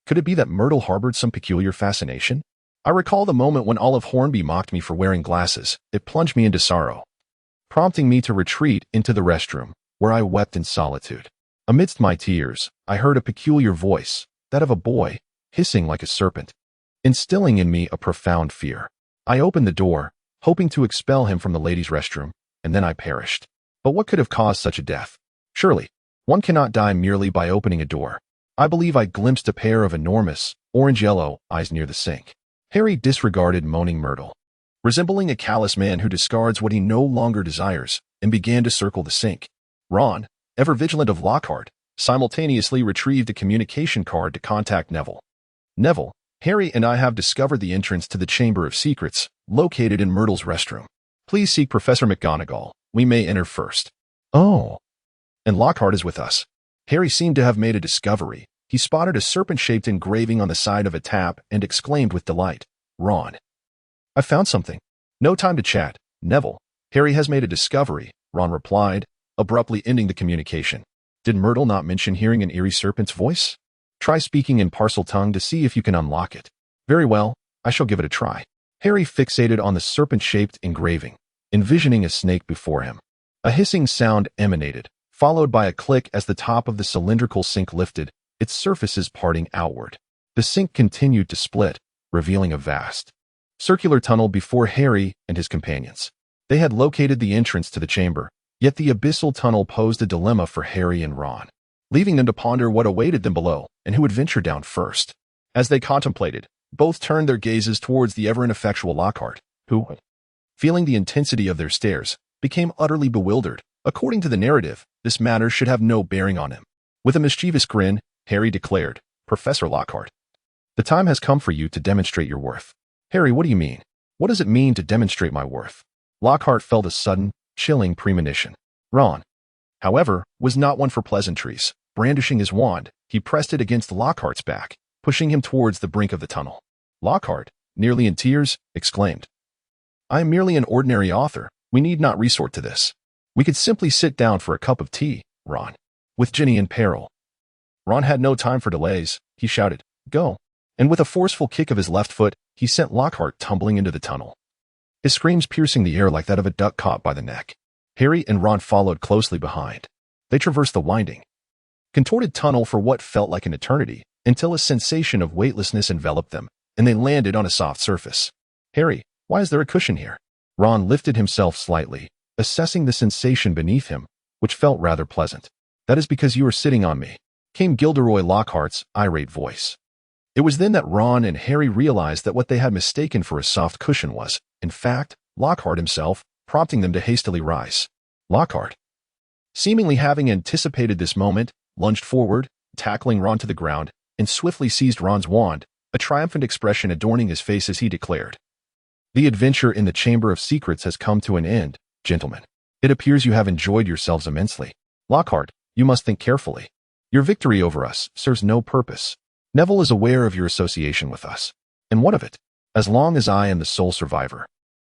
Could it be that Myrtle harbored some peculiar fascination? I recall the moment when Olive Hornby mocked me for wearing glasses. It plunged me into sorrow, prompting me to retreat into the restroom, where I wept in solitude. Amidst my tears, I heard a peculiar voice, that of a boy, hissing like a serpent, instilling in me a profound fear. I opened the door, hoping to expel him from the ladies' restroom, and then I perished. But what could have caused such a death? Surely, one cannot die merely by opening a door. I believe I glimpsed a pair of enormous, orange-yellow eyes near the sink. Harry disregarded moaning Myrtle, resembling a callous man who discards what he no longer desires, and began to circle the sink. Ron, ever vigilant of Lockhart, simultaneously retrieved a communication card to contact Neville. Neville, Harry and I have discovered the entrance to the Chamber of Secrets, located in Myrtle's restroom. Please seek Professor McGonagall. We may enter first. Oh. And Lockhart is with us. Harry seemed to have made a discovery. He spotted a serpent-shaped engraving on the side of a tap and exclaimed with delight, Ron, I found something. No time to chat, Neville. Harry has made a discovery, Ron replied, abruptly ending the communication. Did Myrtle not mention hearing an eerie serpent's voice? Try speaking in parcel tongue to see if you can unlock it. Very well, I shall give it a try. Harry fixated on the serpent-shaped engraving, envisioning a snake before him. A hissing sound emanated, followed by a click as the top of the cylindrical sink lifted, its surfaces parting outward. The sink continued to split, revealing a vast, circular tunnel before Harry and his companions. They had located the entrance to the chamber, yet the abyssal tunnel posed a dilemma for Harry and Ron, leaving them to ponder what awaited them below and who would venture down first. As they contemplated, both turned their gazes towards the ever-ineffectual Lockhart, who, feeling the intensity of their stares, became utterly bewildered. According to the narrative, this matter should have no bearing on him. With a mischievous grin, Harry declared, Professor Lockhart, the time has come for you to demonstrate your worth. Harry, what do you mean? What does it mean to demonstrate my worth? Lockhart felt a sudden, chilling premonition. Ron, however, was not one for pleasantries. Brandishing his wand, he pressed it against Lockhart's back, pushing him towards the brink of the tunnel. Lockhart, nearly in tears, exclaimed, I am merely an ordinary author. We need not resort to this. We could simply sit down for a cup of tea, Ron. With Ginny in peril. Ron had no time for delays. He shouted, Go. And with a forceful kick of his left foot, he sent Lockhart tumbling into the tunnel, his screams piercing the air like that of a duck caught by the neck. Harry and Ron followed closely behind. They traversed the winding, contorted tunnel for what felt like an eternity, until a sensation of weightlessness enveloped them, and they landed on a soft surface. Harry, why is there a cushion here? Ron lifted himself slightly, assessing the sensation beneath him, which felt rather pleasant. That is because you are sitting on me, came Gilderoy Lockhart's irate voice. It was then that Ron and Harry realized that what they had mistaken for a soft cushion was, in fact, Lockhart himself, prompting them to hastily rise. Lockhart, seemingly having anticipated this moment, lunged forward, tackling Ron to the ground, and swiftly seized Ron's wand, a triumphant expression adorning his face as he declared, The adventure in the Chamber of Secrets has come to an end, gentlemen. It appears you have enjoyed yourselves immensely. Lockhart, you must think carefully. Your victory over us serves no purpose. Neville is aware of your association with us. And what of it? As long as I am the sole survivor,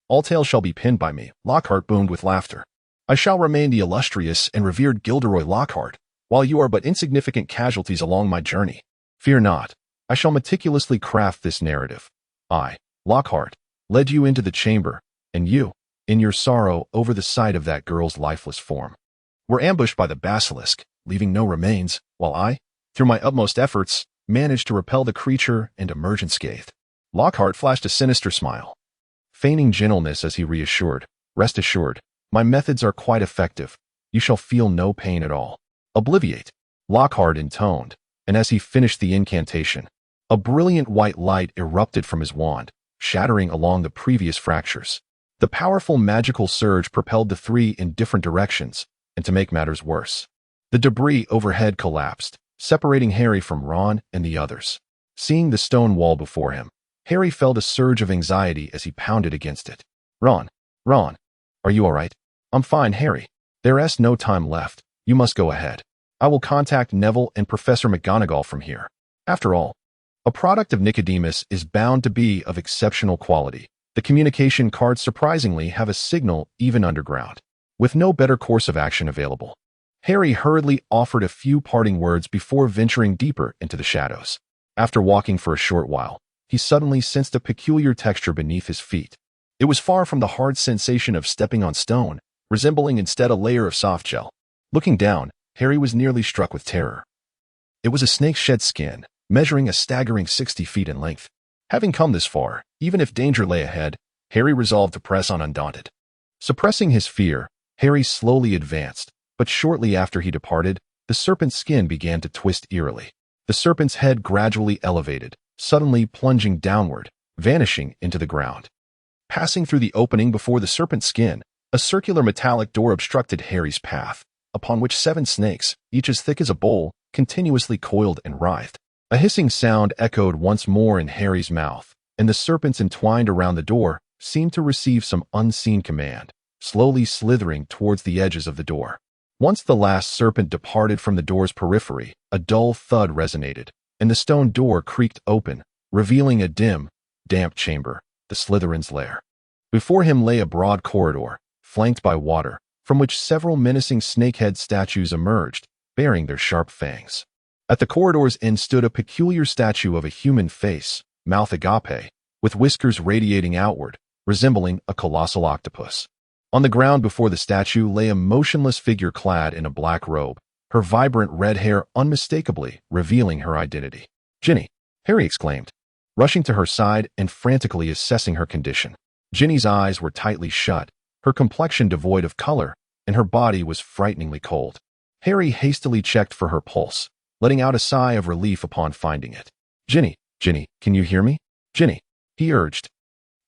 all tales shall be penned by me. Lockhart boomed with laughter. I shall remain the illustrious and revered Gilderoy Lockhart, while you are but insignificant casualties along my journey. Fear not. I shall meticulously craft this narrative. I, Lockhart, led you into the chamber, and you, in your sorrow over the sight of that girl's lifeless form, were ambushed by the basilisk, leaving no remains, while I, through my utmost efforts, managed to repel the creature and emerge unscathed. Lockhart flashed a sinister smile, feigning gentleness as he reassured, Rest assured, my methods are quite effective. You shall feel no pain at all. Obliviate, Lockhart intoned, and as he finished the incantation, a brilliant white light erupted from his wand, shattering along the previous fractures. The powerful magical surge propelled the three in different directions, and to make matters worse, the debris overhead collapsed, separating Harry from Ron and the others. Seeing the stone wall before him, Harry felt a surge of anxiety as he pounded against it. Ron, are you all right? I'm fine, Harry. There's no time left. You must go ahead. I will contact Neville and Professor McGonagall from here. After all, a product of Nicodemus is bound to be of exceptional quality. The communication cards surprisingly have a signal even underground, with no better course of action available. Harry hurriedly offered a few parting words before venturing deeper into the shadows. After walking for a short while, he suddenly sensed a peculiar texture beneath his feet. It was far from the hard sensation of stepping on stone, resembling instead a layer of soft gel. Looking down, Harry was nearly struck with terror. It was a snake's shed skin, measuring a staggering 60 feet in length. Having come this far, even if danger lay ahead, Harry resolved to press on undaunted. Suppressing his fear, Harry slowly advanced, but shortly after he departed, the serpent's skin began to twist eerily. The serpent's head gradually elevated, suddenly plunging downward, vanishing into the ground. Passing through the opening before the serpent's skin, a circular metallic door obstructed Harry's path, upon which 7 snakes, each as thick as a bowl, continuously coiled and writhed. A hissing sound echoed once more in Harry's mouth, and the serpents entwined around the door seemed to receive some unseen command, slowly slithering towards the edges of the door. Once the last serpent departed from the door's periphery, a dull thud resonated, and the stone door creaked open, revealing a dim, damp chamber, the Slytherin's lair. Before him lay a broad corridor, flanked by water, from which several menacing snakehead statues emerged, bearing their sharp fangs. At the corridor's end stood a peculiar statue of a human face, mouth agape, with whiskers radiating outward, resembling a colossal octopus. On the ground before the statue lay a motionless figure clad in a black robe, her vibrant red hair unmistakably revealing her identity. "Ginny!" Harry exclaimed, rushing to her side and frantically assessing her condition. Ginny's eyes were tightly shut, her complexion devoid of color, and her body was frighteningly cold. Harry hastily checked for her pulse, letting out a sigh of relief upon finding it. Ginny, can you hear me? Ginny," he urged,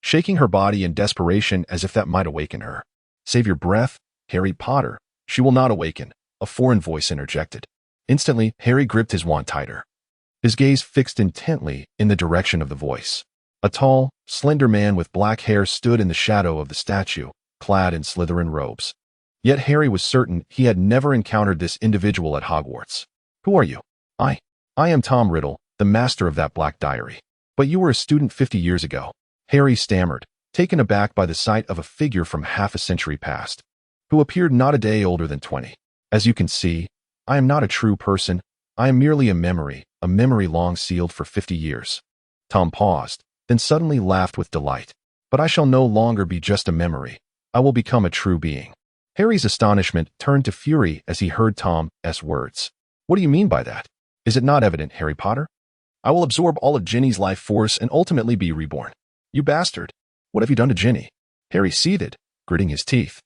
shaking her body in desperation as if that might awaken her. "Save your breath, Harry Potter. She will not awaken," a foreign voice interjected. Instantly, Harry gripped his wand tighter, his gaze fixed intently in the direction of the voice. A tall, slender man with black hair stood in the shadow of the statue, clad in Slytherin robes. Yet Harry was certain he had never encountered this individual at Hogwarts. "Who are you?" I am Tom Riddle, the master of that black diary. But you were a student 50 years ago," Harry stammered, taken aback by the sight of a figure from half a century past, who appeared not a day older than 20. "As you can see, I am not a true person. I am merely a memory long sealed for 50 years. Tom paused, then suddenly laughed with delight. "But I shall no longer be just a memory. I will become a true being." Harry's astonishment turned to fury as he heard Tom's words. "What do you mean by that? Is it not evident, Harry Potter? I will absorb all of Ginny's life force and ultimately be reborn." "You bastard! What have you done to Ginny?" Harry seethed, gritting his teeth,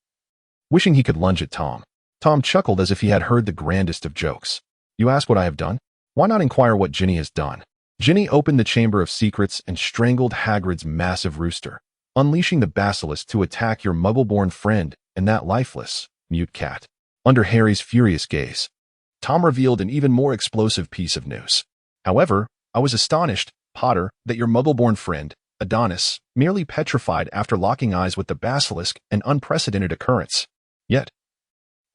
wishing he could lunge at Tom. Tom chuckled as if he had heard the grandest of jokes. "You ask what I have done? Why not inquire what Ginny has done?" Ginny opened the Chamber of Secrets and strangled Hagrid's massive rooster, unleashing the basilisk to attack your muggle-born friend and that lifeless, mute cat. Under Harry's furious gaze, Tom revealed an even more explosive piece of news. "However, I was astonished, Potter, that your muggle-born friend, Adonis, merely petrified after locking eyes with the basilisk, an unprecedented occurrence. Yet,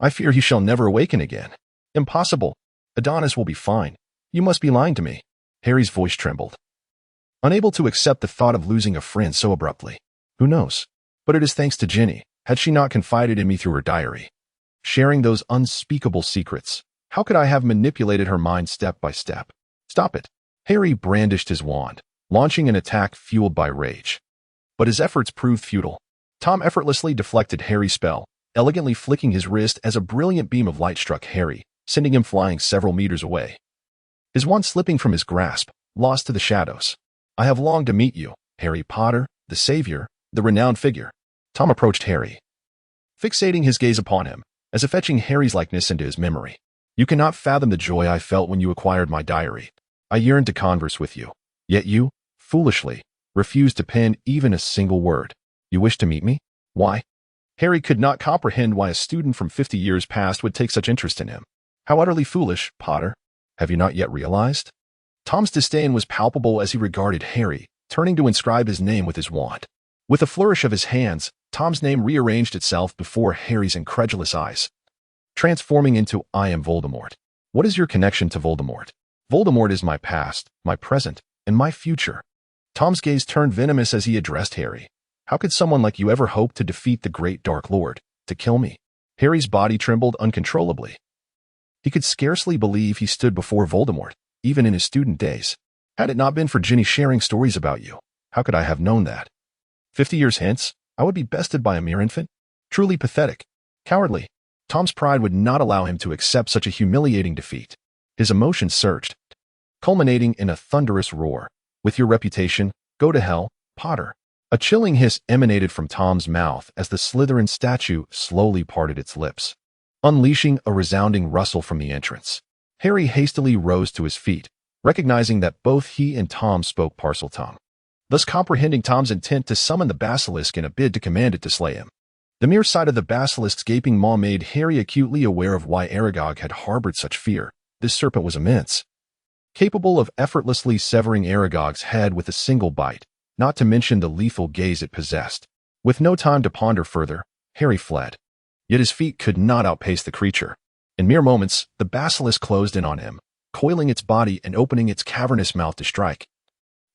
I fear he shall never awaken again." "Impossible. Adonis will be fine. You must be lying to me." Harry's voice trembled, unable to accept the thought of losing a friend so abruptly. "Who knows? But it is thanks to Ginny. Had she not confided in me through her diary, sharing those unspeakable secrets, how could I have manipulated her mind step by step?" "Stop it." Harry brandished his wand, launching an attack fueled by rage. But his efforts proved futile. Tom effortlessly deflected Harry's spell, elegantly flicking his wrist as a brilliant beam of light struck Harry, sending him flying several meters away. His wand slipping from his grasp, lost to the shadows. "I have longed to meet you, Harry Potter, the savior, the renowned figure." Tom approached Harry, fixating his gaze upon him, as if etching Harry's likeness into his memory. "You cannot fathom the joy I felt when you acquired my diary. I yearned to converse with you. Yet you, foolishly, refused to pen even a single word. You wish to meet me? Why?" Harry could not comprehend why a student from 50 years past would take such interest in him. "How utterly foolish, Potter. Have you not yet realized?" Tom's disdain was palpable as he regarded Harry, turning to inscribe his name with his wand. With a flourish of his hands, Tom's name rearranged itself before Harry's incredulous eyes, transforming into "I am Voldemort." "What is your connection to Voldemort?" "Voldemort is my past, my present, and my future." Tom's gaze turned venomous as he addressed Harry. "How could someone like you ever hope to defeat the great Dark Lord, to kill me?" Harry's body trembled uncontrollably. He could scarcely believe he stood before Voldemort, even in his student days. Had it not been for Ginny sharing stories about you, how could I have known that? 50 years hence, I would be bested by a mere infant? Truly pathetic. Cowardly. Tom's pride would not allow him to accept such a humiliating defeat. His emotions surged, culminating in a thunderous roar. With your reputation, go to hell, Potter. A chilling hiss emanated from Tom's mouth as the Slytherin statue slowly parted its lips, unleashing a resounding rustle from the entrance. Harry hastily rose to his feet, recognizing that both he and Tom spoke Parseltongue, thus comprehending Tom's intent to summon the basilisk in a bid to command it to slay him. The mere sight of the basilisk's gaping maw made Harry acutely aware of why Aragog had harbored such fear. This serpent was immense, capable of effortlessly severing Aragog's head with a single bite, not to mention the lethal gaze it possessed. With no time to ponder further, Harry fled. Yet his feet could not outpace the creature. In mere moments, the basilisk closed in on him, coiling its body and opening its cavernous mouth to strike,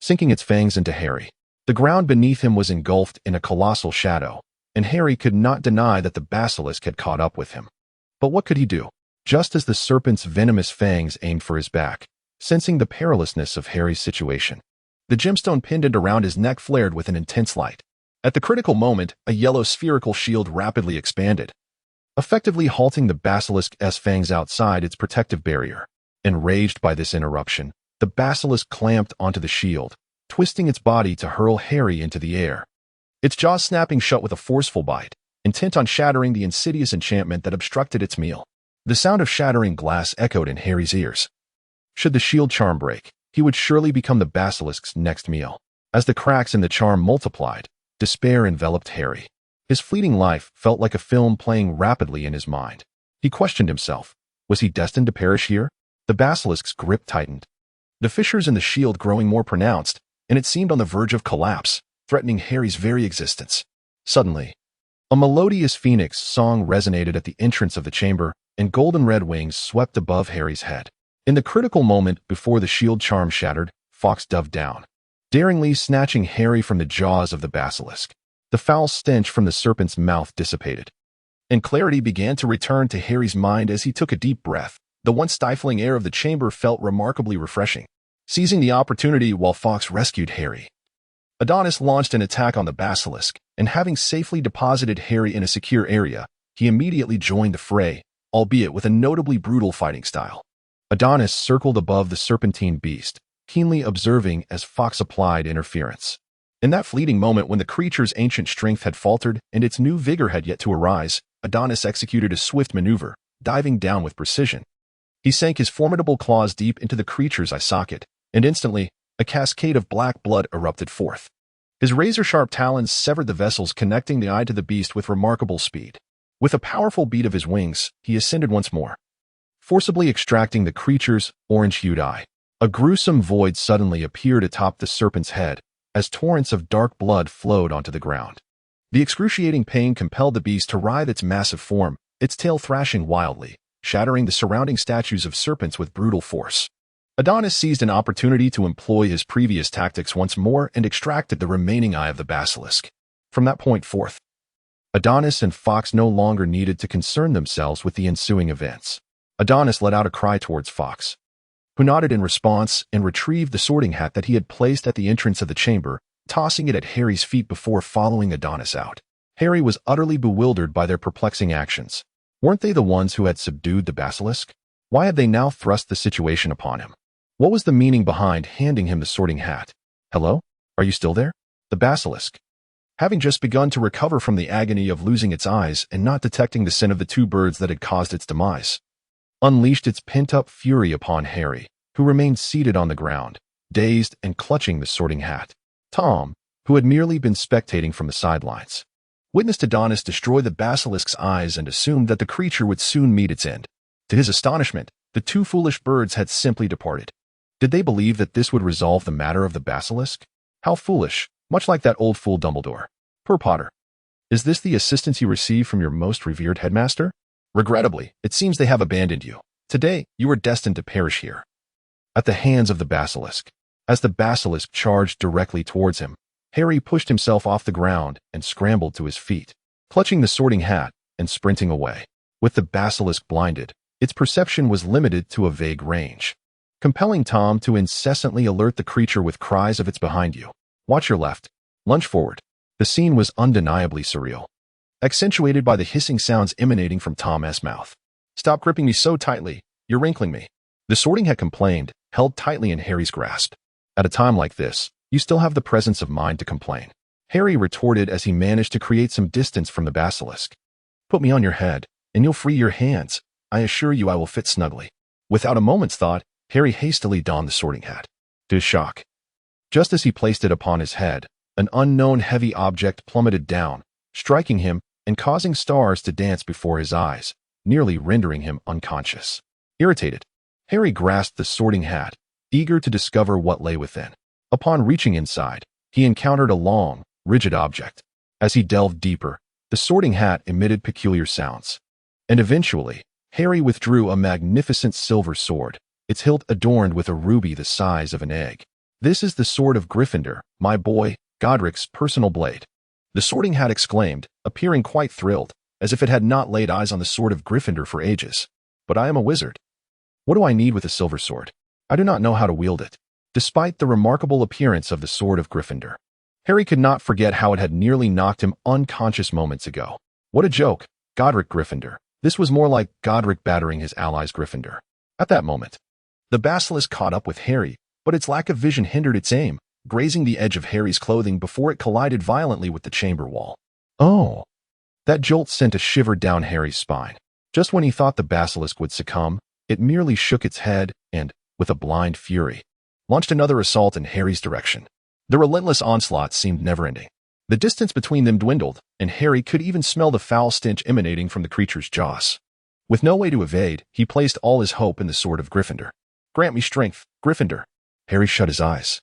sinking its fangs into Harry. The ground beneath him was engulfed in a colossal shadow, and Harry could not deny that the basilisk had caught up with him. But what could he do? Just as the serpent's venomous fangs aimed for his back, sensing the perilousness of Harry's situation, the gemstone pendant around his neck flared with an intense light. At the critical moment, a yellow spherical shield rapidly expanded, effectively halting the basilisk's fangs outside its protective barrier. Enraged by this interruption, the basilisk clamped onto the shield, twisting its body to hurl Harry into the air. Its jaws snapping shut with a forceful bite, intent on shattering the insidious enchantment that obstructed its meal. The sound of shattering glass echoed in Harry's ears. Should the shield charm break, he would surely become the basilisk's next meal. As the cracks in the charm multiplied, despair enveloped Harry. His fleeting life felt like a film playing rapidly in his mind. He questioned himself. Was he destined to perish here? The basilisk's grip tightened, the fissures in the shield growing more pronounced, and it seemed on the verge of collapse, threatening Harry's very existence. Suddenly, a melodious phoenix song resonated at the entrance of the chamber, and golden red wings swept above Harry's head. In the critical moment before the shield charm shattered, Fawkes dove down, daringly snatching Harry from the jaws of the basilisk. The foul stench from the serpent's mouth dissipated, and clarity began to return to Harry's mind as he took a deep breath. The once stifling air of the chamber felt remarkably refreshing. Seizing the opportunity while Fawkes rescued Harry, Adonis launched an attack on the basilisk, and having safely deposited Harry in a secure area, he immediately joined the fray, albeit with a notably brutal fighting style. Adonis circled above the serpentine beast, keenly observing as Fawkes applied interference. In that fleeting moment when the creature's ancient strength had faltered and its new vigor had yet to arise, Adonis executed a swift maneuver, diving down with precision. He sank his formidable claws deep into the creature's eye socket, and instantly, a cascade of black blood erupted forth. His razor-sharp talons severed the vessels connecting the eye to the beast with remarkable speed. With a powerful beat of his wings, he ascended once more, forcibly extracting the creature's orange-hued eye. A gruesome void suddenly appeared atop the serpent's head, as torrents of dark blood flowed onto the ground. The excruciating pain compelled the beast to writhe its massive form, its tail thrashing wildly, shattering the surrounding statues of serpents with brutal force. Adonis seized an opportunity to employ his previous tactics once more and extracted the remaining eye of the basilisk. From that point forth, Adonis and Fawkes no longer needed to concern themselves with the ensuing events. Adonis let out a cry towards Fawkes, who nodded in response and retrieved the sorting hat that he had placed at the entrance of the chamber, tossing it at Harry's feet before following Adonis out. Harry was utterly bewildered by their perplexing actions. Weren't they the ones who had subdued the basilisk? Why had they now thrust the situation upon him? What was the meaning behind handing him the sorting hat? Hello? Are you still there? The basilisk, having just begun to recover from the agony of losing its eyes and not detecting the sin of the two birds that had caused its demise, unleashed its pent-up fury upon Harry, who remained seated on the ground, dazed and clutching the sorting hat. Tom, who had merely been spectating from the sidelines, witnessed Adonis destroy the basilisk's eyes and assumed that the creature would soon meet its end. To his astonishment, the two foolish birds had simply departed. Did they believe that this would resolve the matter of the basilisk? How foolish, much like that old fool Dumbledore. Poor Potter. Is this the assistance you receive from your most revered headmaster? Regrettably, it seems they have abandoned you. Today, you are destined to perish here, at the hands of the basilisk. As the basilisk charged directly towards him, Harry pushed himself off the ground and scrambled to his feet, clutching the sorting hat and sprinting away. With the basilisk blinded, its perception was limited to a vague range. compelling Tom to incessantly alert the creature with cries of "It's behind you. Watch your left. Lunge forward." The scene was undeniably surreal, accentuated by the hissing sounds emanating from Tom's mouth. "Stop gripping me so tightly. You're wrinkling me." The sorting hat complained, held tightly in Harry's grasp. "At a time like this, you still have the presence of mind to complain," Harry retorted as he managed to create some distance from the basilisk. "Put me on your head, and you'll free your hands. I assure you I will fit snugly." Without a moment's thought, Harry hastily donned the sorting hat. To his shock, just as he placed it upon his head, an unknown heavy object plummeted down, striking him and causing stars to dance before his eyes, nearly rendering him unconscious. Irritated, Harry grasped the sorting hat, eager to discover what lay within. Upon reaching inside, he encountered a long, rigid object. As he delved deeper, the sorting hat emitted peculiar sounds. And eventually, Harry withdrew a magnificent silver sword, its hilt adorned with a ruby the size of an egg. "This is the sword of Gryffindor, my boy, Godric's personal blade," the sorting hat exclaimed, appearing quite thrilled, as if it had not laid eyes on the sword of Gryffindor for ages. "But I am a wizard. What do I need with a silver sword? I do not know how to wield it." Despite the remarkable appearance of the sword of Gryffindor, Harry could not forget how it had nearly knocked him unconscious moments ago. What a joke, Godric Gryffindor. This was more like Godric battering his allies Gryffindor. At that moment, the basilisk caught up with Harry, but its lack of vision hindered its aim, grazing the edge of Harry's clothing before it collided violently with the chamber wall. Oh! That jolt sent a shiver down Harry's spine. Just when he thought the basilisk would succumb, it merely shook its head and, with a blind fury, launched another assault in Harry's direction. The relentless onslaught seemed never-ending. The distance between them dwindled, and Harry could even smell the foul stench emanating from the creature's jaws. With no way to evade, he placed all his hope in the sword of Gryffindor. "Grant me strength, Gryffindor." Harry shut his eyes,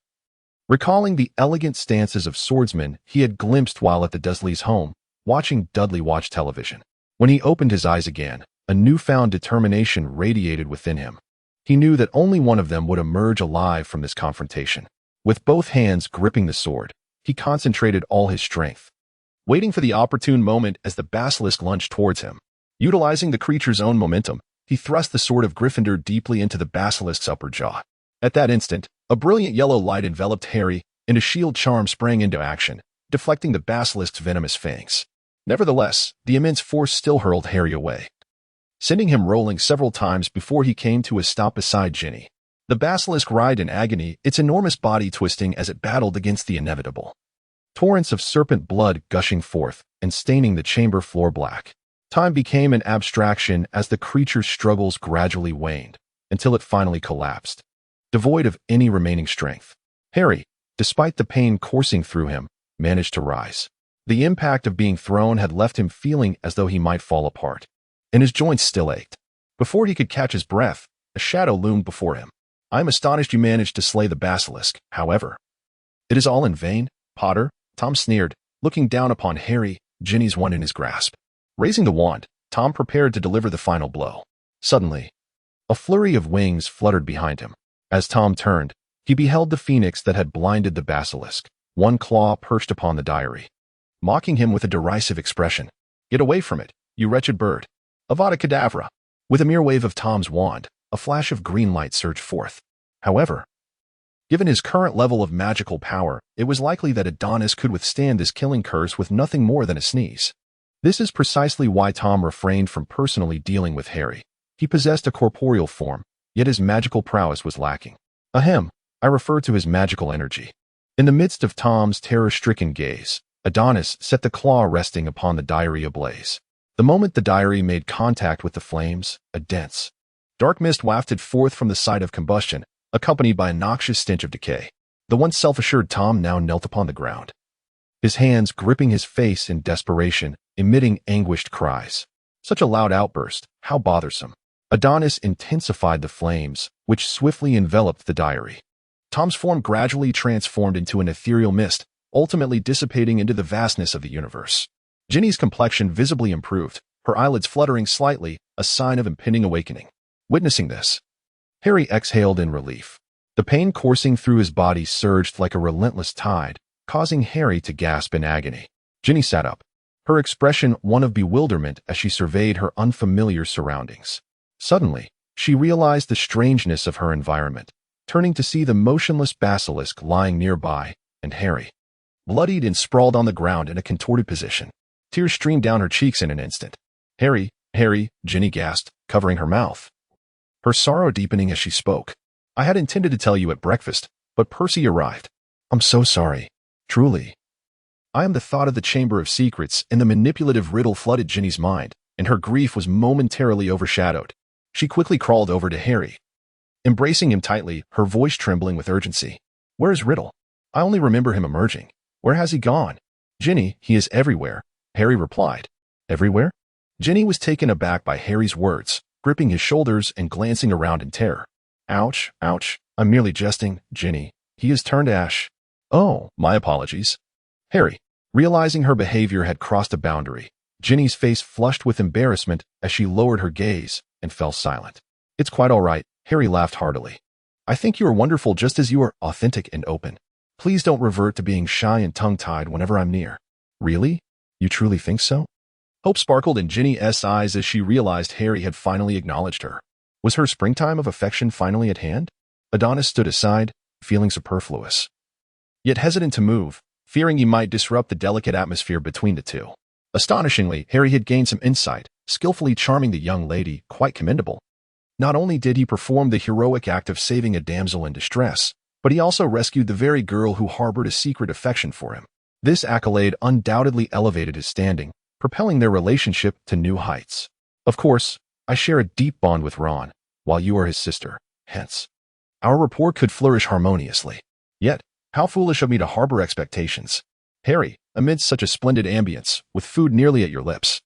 recalling the elegant stances of swordsmen he had glimpsed while at the Dursleys' home, watching Dudley watch television. When he opened his eyes again, a newfound determination radiated within him. He knew that only one of them would emerge alive from this confrontation. With both hands gripping the sword, he concentrated all his strength, waiting for the opportune moment as the basilisk lunged towards him. Utilizing the creature's own momentum, he thrust the sword of Gryffindor deeply into the basilisk's upper jaw. At that instant, a brilliant yellow light enveloped Harry, and a shield charm sprang into action, deflecting the basilisk's venomous fangs. Nevertheless, the immense force still hurled Harry away, sending him rolling several times before he came to a stop beside Ginny. The basilisk writhed in agony, its enormous body twisting as it battled against the inevitable. Torrents of serpent blood gushing forth and staining the chamber floor black. Time became an abstraction as the creature's struggles gradually waned, until it finally collapsed, devoid of any remaining strength. Harry, despite the pain coursing through him, managed to rise. The impact of being thrown had left him feeling as though he might fall apart, and his joints still ached. Before he could catch his breath, a shadow loomed before him. "I am astonished you managed to slay the basilisk, however." "It is all in vain, Potter," Tom sneered, looking down upon Harry, Ginny's wand in his grasp. Raising the wand, Tom prepared to deliver the final blow. Suddenly, a flurry of wings fluttered behind him. As Tom turned, he beheld the phoenix that had blinded the basilisk, one claw perched upon the diary, mocking him with a derisive expression. "Get away from it, you wretched bird. Avada Kedavra." With a mere wave of Tom's wand, a flash of green light surged forth. However, given his current level of magical power, it was likely that Adonis could withstand this killing curse with nothing more than a sneeze. This is precisely why Tom refrained from personally dealing with Harry. He possessed a corporeal form, yet his magical prowess was lacking. Ahem, I refer to his magical energy. In the midst of Tom's terror-stricken gaze, Adonis set the claw resting upon the diary ablaze. The moment the diary made contact with the flames, a dense, dark mist wafted forth from the site of combustion, accompanied by a noxious stench of decay. The once self-assured Tom now knelt upon the ground, his hands gripping his face in desperation, emitting anguished cries. Such a loud outburst, how bothersome. Adonis intensified the flames, which swiftly enveloped the diary. Tom's form gradually transformed into an ethereal mist, ultimately dissipating into the vastness of the universe. Ginny's complexion visibly improved, her eyelids fluttering slightly, a sign of impending awakening. Witnessing this, Harry exhaled in relief. The pain coursing through his body surged like a relentless tide, causing Harry to gasp in agony. Ginny sat up, her expression one of bewilderment as she surveyed her unfamiliar surroundings. Suddenly, She realized the strangeness of her environment, turning to see the motionless basilisk lying nearby, and Harry, bloodied and sprawled on the ground in a contorted position. Tears streamed down her cheeks in an instant. Harry, Harry, Ginny gasped, covering her mouth, her sorrow deepening as she spoke. I had intended to tell you at breakfast, but Percy arrived. I'm so sorry. Truly. I am the thought of the Chamber of Secrets, and the manipulative riddle flooded Ginny's mind, and her grief was momentarily overshadowed. She quickly crawled over to Harry, embracing him tightly, her voice trembling with urgency. Where is Riddle? I only remember him emerging. Where has he gone? Ginny, he is everywhere, Harry replied. Everywhere? Ginny was taken aback by Harry's words, gripping his shoulders and glancing around in terror. Ouch, ouch, I'm merely jesting, Ginny. He has turned ash. Oh, my apologies. Harry, realizing her behavior had crossed a boundary, Ginny's face flushed with embarrassment as she lowered her gaze and fell silent. It's quite all right, Harry laughed heartily. I think you are wonderful just as you are, authentic and open. Please don't revert to being shy and tongue-tied whenever I'm near. Really? You truly think so? Hope sparkled in Ginny's eyes as she realized Harry had finally acknowledged her. Was her springtime of affection finally at hand? Adonis stood aside, feeling superfluous, yet hesitant to move, fearing he might disrupt the delicate atmosphere between the two. Astonishingly, Harry had gained some insight, skillfully charming the young lady, quite commendable. Not only did he perform the heroic act of saving a damsel in distress, but he also rescued the very girl who harbored a secret affection for him. This accolade undoubtedly elevated his standing, propelling their relationship to new heights. Of course, I share a deep bond with Ron, while you are his sister, hence, our rapport could flourish harmoniously. Yet, how foolish of me to harbor expectations. Harry, amidst such a splendid ambience, with food nearly at your lips,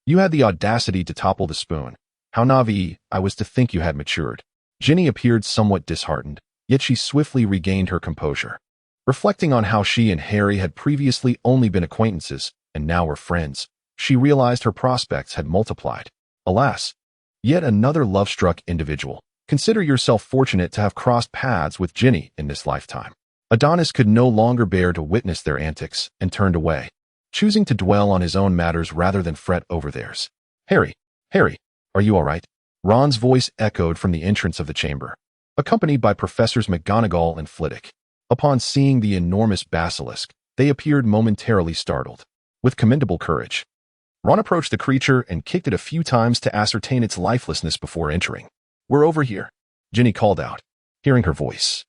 you had the audacity to topple the spoon. How naive I was to think you had matured. Ginny appeared somewhat disheartened, yet she swiftly regained her composure. Reflecting on how she and Harry had previously only been acquaintances and now were friends, she realized her prospects had multiplied. Alas, yet another love-struck individual. Consider yourself fortunate to have crossed paths with Ginny in this lifetime. Adonis could no longer bear to witness their antics and turned away, choosing to dwell on his own matters rather than fret over theirs. Harry, are you all right? Ron's voice echoed from the entrance of the chamber, accompanied by Professors McGonagall and Flitwick. Upon seeing the enormous basilisk, they appeared momentarily startled. With commendable courage, Ron approached the creature and kicked it a few times to ascertain its lifelessness before entering. We're over here, Ginny called out, hearing her voice.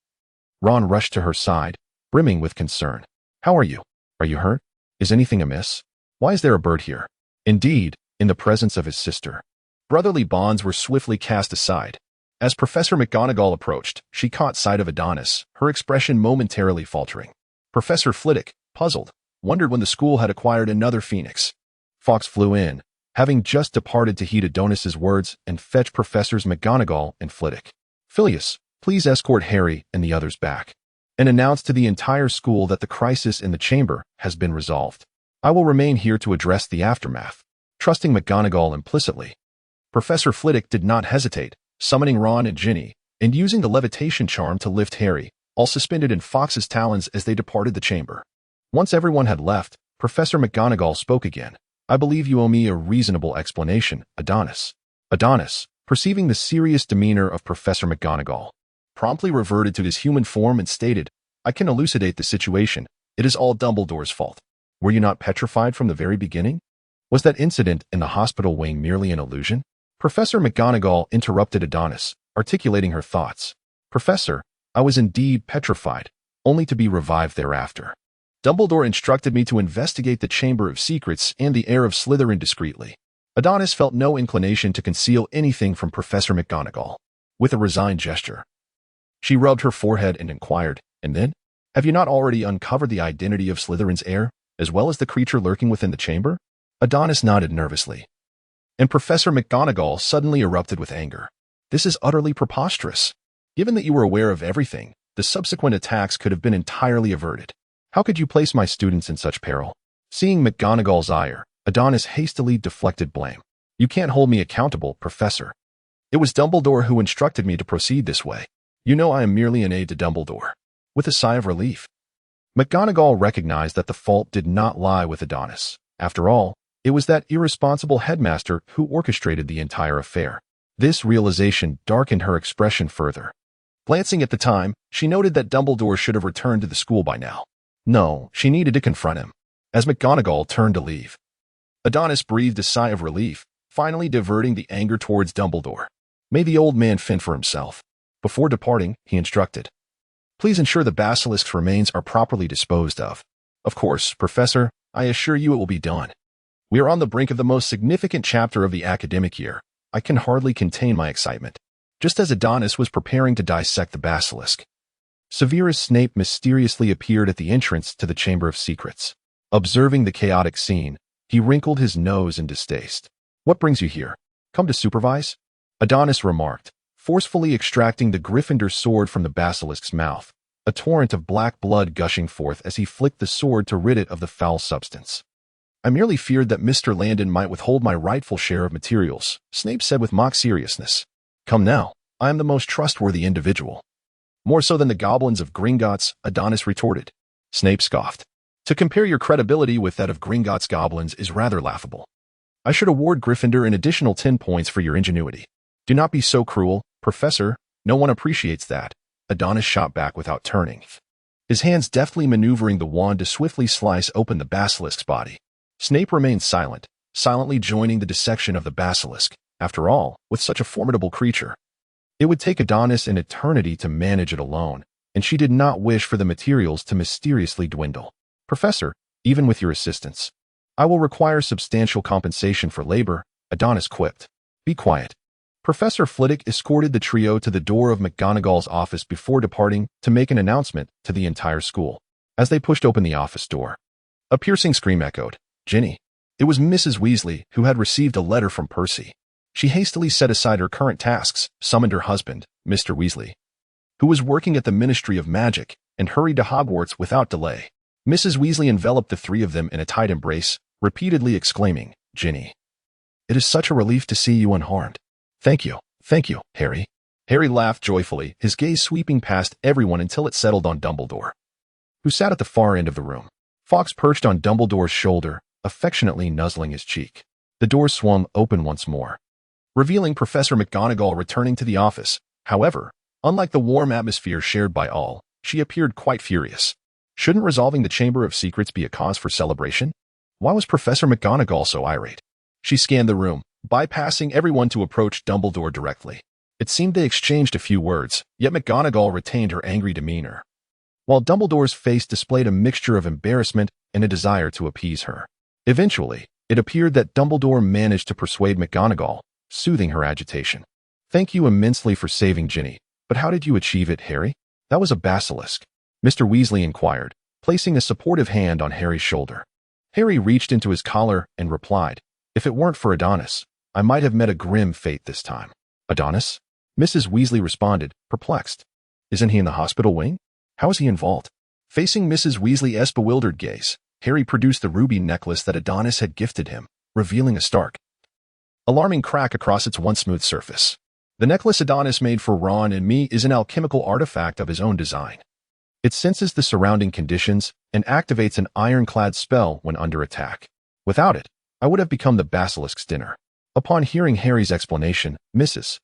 Ron rushed to her side, brimming with concern. How are you? Are you hurt? Is anything amiss? Why is there a bird here? Indeed, in the presence of his sister. Brotherly bonds were swiftly cast aside. As Professor McGonagall approached, she caught sight of Adonis, her expression momentarily faltering. Professor Flitwick, puzzled, wondered when the school had acquired another phoenix. Fawkes flew in, having just departed to heed Adonis's words and fetch Professors McGonagall and Flitwick. Phileas, please escort Harry and the others back, and announce to the entire school that the crisis in the chamber has been resolved. I will remain here to address the aftermath. Trusting McGonagall implicitly, Professor Flitwick did not hesitate, summoning Ron and Ginny, and using the levitation charm to lift Harry, all suspended in Fawkes's talons as they departed the chamber. Once everyone had left, Professor McGonagall spoke again. I believe you owe me a reasonable explanation, Adonis. Adonis, perceiving the serious demeanor of Professor McGonagall, promptly reverted to his human form and stated, I can elucidate the situation. It is all Dumbledore's fault. Were you not petrified from the very beginning? Was that incident in the hospital wing merely an illusion? Professor McGonagall interrupted Adonis, articulating her thoughts. Professor, I was indeed petrified, only to be revived thereafter. Dumbledore instructed me to investigate the Chamber of Secrets and the heir of Slytherin discreetly. Adonis felt no inclination to conceal anything from Professor McGonagall. With a resigned gesture, she rubbed her forehead and inquired, and then? Have you not already uncovered the identity of Slytherin's heir, as well as the creature lurking within the chamber? Adonis nodded nervously, and Professor McGonagall suddenly erupted with anger. This is utterly preposterous. Given that you were aware of everything, the subsequent attacks could have been entirely averted. How could you place my students in such peril? Seeing McGonagall's ire, Adonis hastily deflected blame. You can't hold me accountable, Professor. It was Dumbledore who instructed me to proceed this way. You know I am merely an aide to Dumbledore. With a sigh of relief, McGonagall recognized that the fault did not lie with Adonis. After all, it was that irresponsible headmaster who orchestrated the entire affair. This realization darkened her expression further. Glancing at the time, she noted that Dumbledore should have returned to the school by now. No, she needed to confront him. As McGonagall turned to leave, Adonis breathed a sigh of relief, finally diverting the anger towards Dumbledore. May the old man fend for himself. Before departing, he instructed, "Please ensure the basilisk's remains are properly disposed of." "Of course, Professor, I assure you it will be done." We are on the brink of the most significant chapter of the academic year. I can hardly contain my excitement. Just as Adonis was preparing to dissect the basilisk, Severus Snape mysteriously appeared at the entrance to the Chamber of Secrets. Observing the chaotic scene, he wrinkled his nose in distaste. "What brings you here? Come to supervise?" Adonis remarked, forcefully extracting the Gryffindor sword from the basilisk's mouth, a torrent of black blood gushing forth as he flicked the sword to rid it of the foul substance. "I merely feared that Mr. Landon might withhold my rightful share of materials," Snape said with mock seriousness. "Come now, I am the most trustworthy individual." "More so than the goblins of Gringotts," Adonis retorted. Snape scoffed. "To compare your credibility with that of Gringotts goblins is rather laughable. I should award Gryffindor an additional 10 points for your ingenuity." "Do not be so cruel, Professor. No one appreciates that," Adonis shot back without turning, his hands deftly maneuvering the wand to swiftly slice open the basilisk's body. Snape remained silent, silently joining the dissection of the basilisk. After all, with such a formidable creature, it would take Adonis an eternity to manage it alone, and she did not wish for the materials to mysteriously dwindle. "Professor, even with your assistance, I will require substantial compensation for labor," Adonis quipped. "Be quiet." Professor Flitwick escorted the trio to the door of McGonagall's office before departing to make an announcement to the entire school. As they pushed open the office door, a piercing scream echoed. "Ginny!" It was Mrs. Weasley, who had received a letter from Percy. She hastily set aside her current tasks, summoned her husband, Mr. Weasley, who was working at the Ministry of Magic, and hurried to Hogwarts without delay. Mrs. Weasley enveloped the three of them in a tight embrace, repeatedly exclaiming, "Ginny, it is such a relief to see you unharmed." Thank you, Harry." Harry laughed joyfully, his gaze sweeping past everyone until it settled on Dumbledore, who sat at the far end of the room. Fawkes perched on Dumbledore's shoulder, affectionately nuzzling his cheek. The door swung open once more, revealing Professor McGonagall returning to the office. However, unlike the warm atmosphere shared by all, she appeared quite furious. Shouldn't resolving the Chamber of Secrets be a cause for celebration? Why was Professor McGonagall so irate? She scanned the room, bypassing everyone to approach Dumbledore directly. It seemed they exchanged a few words, yet McGonagall retained her angry demeanor, while Dumbledore's face displayed a mixture of embarrassment and a desire to appease her. Eventually, it appeared that Dumbledore managed to persuade McGonagall, soothing her agitation. "Thank you immensely for saving Ginny, but how did you achieve it, Harry?" "That was a basilisk," Mr. Weasley inquired, placing a supportive hand on Harry's shoulder. Harry reached into his collar and replied, "If it weren't for Adonis, I might have met a grim fate this time." "Adonis?" Mrs. Weasley responded, perplexed. "Isn't he in the hospital wing? How is he involved?" Facing Mrs. Weasley's bewildered gaze, Harry produced the ruby necklace that Adonis had gifted him, revealing a stark, alarming crack across its once smooth surface. "The necklace Adonis made for Ron and me is an alchemical artifact of his own design. It senses the surrounding conditions and activates an ironclad spell when under attack. Without it, I would have become the basilisk's dinner." Upon hearing Harry's explanation, Mrs.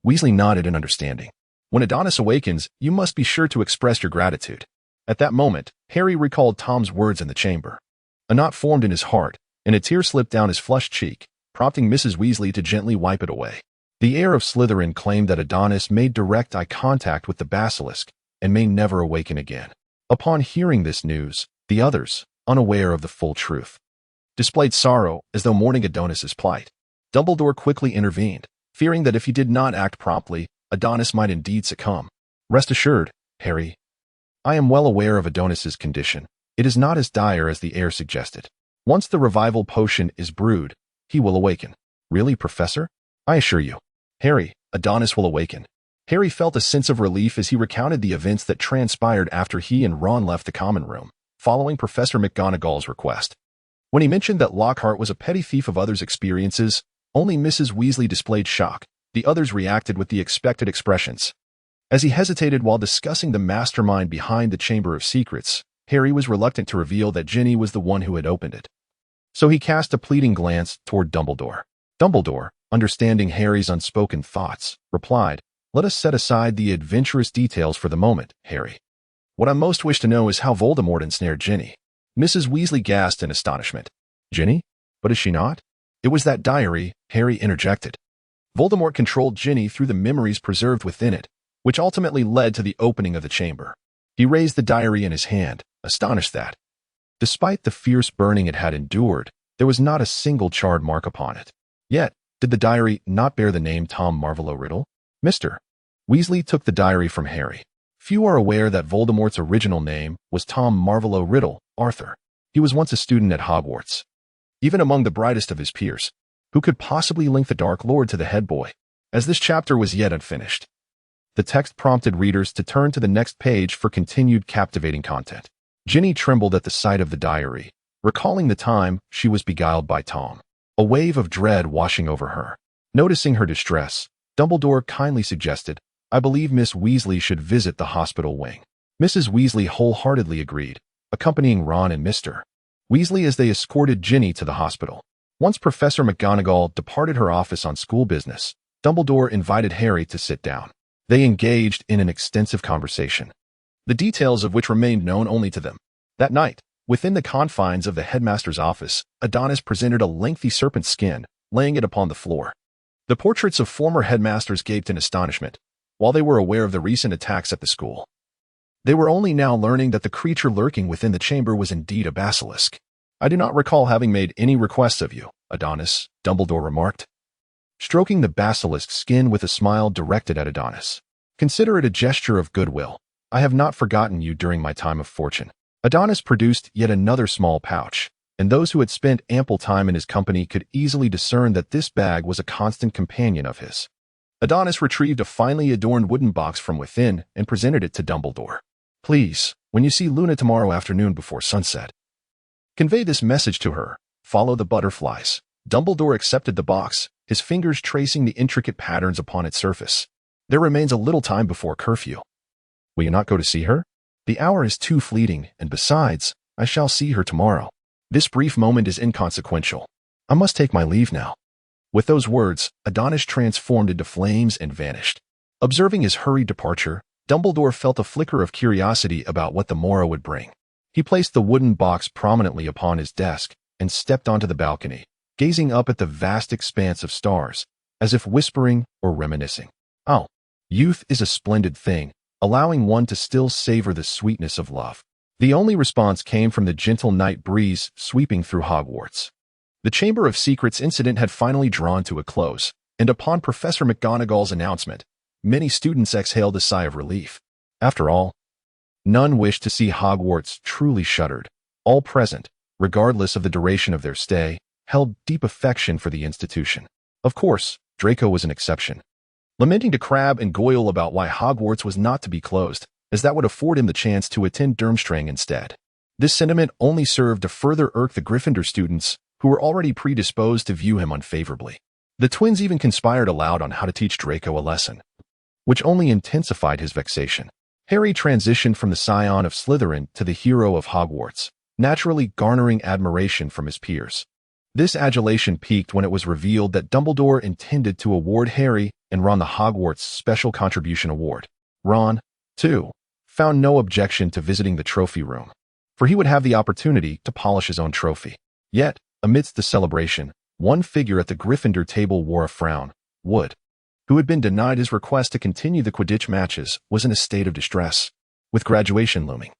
Weasley nodded in understanding. "When Adonis awakens, you must be sure to express your gratitude." At that moment, Harry recalled Tom's words in the chamber. A knot formed in his heart, and a tear slipped down his flushed cheek, prompting Mrs. Weasley to gently wipe it away. The heir of Slytherin claimed that Adonis made direct eye contact with the basilisk and may never awaken again. Upon hearing this news, the others, unaware of the full truth, displayed sorrow as though mourning Adonis's plight. Dumbledore quickly intervened, fearing that if he did not act promptly, Adonis might indeed succumb. "Rest assured, Harry, I am well aware of Adonis's condition. It is not as dire as the heir suggested. Once the revival potion is brewed, he will awaken." "Really, Professor?" "I assure you, Harry, Adonis will awaken." Harry felt a sense of relief as he recounted the events that transpired after he and Ron left the common room, following Professor McGonagall's request. When he mentioned that Lockhart was a petty thief of others' experiences, only Mrs. Weasley displayed shock. The others reacted with the expected expressions. As he hesitated while discussing the mastermind behind the Chamber of Secrets, Harry was reluctant to reveal that Ginny was the one who had opened it. So he cast a pleading glance toward Dumbledore. "Dumbledore, understanding Harry's unspoken thoughts, replied, "Let us set aside the adventurous details for the moment, Harry. What I most wish to know is how Voldemort ensnared Ginny." Mrs. Weasley gasped in astonishment. "Ginny? But is she not?" "It was that diary," Harry interjected. "Voldemort controlled Ginny through the memories preserved within it, which ultimately led to the opening of the chamber." He raised the diary in his hand, astonished that, despite the fierce burning it had endured, there was not a single charred mark upon it. Yet, did the diary not bear the name Tom Marvolo Riddle? Mr. Weasley took the diary from Harry. "Few are aware that Voldemort's original name was Tom Marvolo Riddle, Arthur. He was once a student at Hogwarts. Even among the brightest of his peers, who could possibly link the Dark Lord to the head boy?" As this chapter was yet unfinished, the text prompted readers to turn to the next page for continued captivating content. Ginny trembled at the sight of the diary, recalling the time she was beguiled by Tom. A wave of dread washing over her. Noticing her distress, Dumbledore kindly suggested, "I believe Miss Weasley should visit the hospital wing." Mrs. Weasley wholeheartedly agreed, accompanying Ron and Mr. Weasley as they escorted Ginny to the hospital. Once Professor McGonagall departed her office on school business, Dumbledore invited Harry to sit down. They engaged in an extensive conversation, the details of which remained known only to them. That night, within the confines of the headmaster's office, Adonis presented a lengthy serpent skin, laying it upon the floor. The portraits of former headmasters gaped in astonishment, while they were aware of the recent attacks at the school. They were only now learning that the creature lurking within the chamber was indeed a basilisk. "I do not recall having made any requests of you, Adonis," Dumbledore remarked, stroking the basilisk skin with a smile directed at Adonis. "Consider it a gesture of goodwill. I have not forgotten you during my time of fortune." Adonis produced yet another small pouch, and those who had spent ample time in his company could easily discern that this bag was a constant companion of his. Adonis retrieved a finely adorned wooden box from within and presented it to Dumbledore. "Please, when you see Luna tomorrow afternoon before sunset, convey this message to her. Follow the butterflies." Dumbledore accepted the box, his fingers tracing the intricate patterns upon its surface. "There remains a little time before curfew. Will you not go to see her? The hour is too fleeting, and besides, I shall see her tomorrow. This brief moment is inconsequential. I must take my leave now." With those words, Adonis transformed into flames and vanished. Observing his hurried departure, Dumbledore felt a flicker of curiosity about what the morrow would bring. He placed the wooden box prominently upon his desk and stepped onto the balcony, gazing up at the vast expanse of stars, as if whispering or reminiscing. "Oh, youth is a splendid thing, allowing one to still savor the sweetness of love." The only response came from the gentle night breeze sweeping through Hogwarts. The Chamber of Secrets incident had finally drawn to a close, and upon Professor McGonagall's announcement, many students exhaled a sigh of relief. After all, none wished to see Hogwarts truly shuttered. All present, regardless of the duration of their stay, held deep affection for the institution. Of course, Draco was an exception, lamenting to Crabbe and Goyle about why Hogwarts was not to be closed, as that would afford him the chance to attend Durmstrang instead. This sentiment only served to further irk the Gryffindor students, who were already predisposed to view him unfavorably. The twins even conspired aloud on how to teach Draco a lesson, which only intensified his vexation. Harry transitioned from the scion of Slytherin to the hero of Hogwarts, naturally garnering admiration from his peers. This adulation peaked when it was revealed that Dumbledore intended to award Harry and Ron the Hogwarts Special Contribution Award. Ron, too, found no objection to visiting the trophy room, for he would have the opportunity to polish his own trophy. Yet, amidst the celebration, one figure at the Gryffindor table wore a frown. Wood, who had been denied his request to continue the Quidditch matches, was in a state of distress. With graduation looming,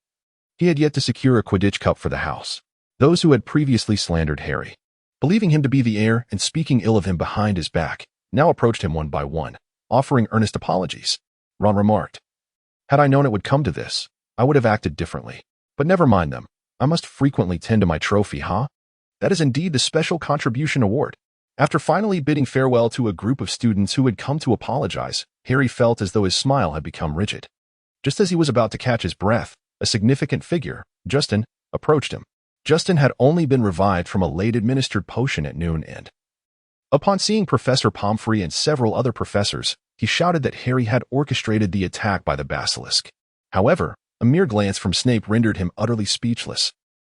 he had yet to secure a Quidditch cup for the house. Those who had previously slandered Harry, believing him to be the heir and speaking ill of him behind his back, now approached him one by one, offering earnest apologies. Ron remarked, "Had I known it would come to this, I would have acted differently. But never mind them. I must frequently tend to my trophy, huh? That is indeed the Special Contribution Award." After finally bidding farewell to a group of students who had come to apologize, Harry felt as though his smile had become rigid. Just as he was about to catch his breath, a significant figure, Justin, approached him. Justin had only been revived from a late-administered potion at noon and, upon seeing Professor Pomfrey and several other professors, he shouted that Harry had orchestrated the attack by the basilisk. However, a mere glance from Snape rendered him utterly speechless.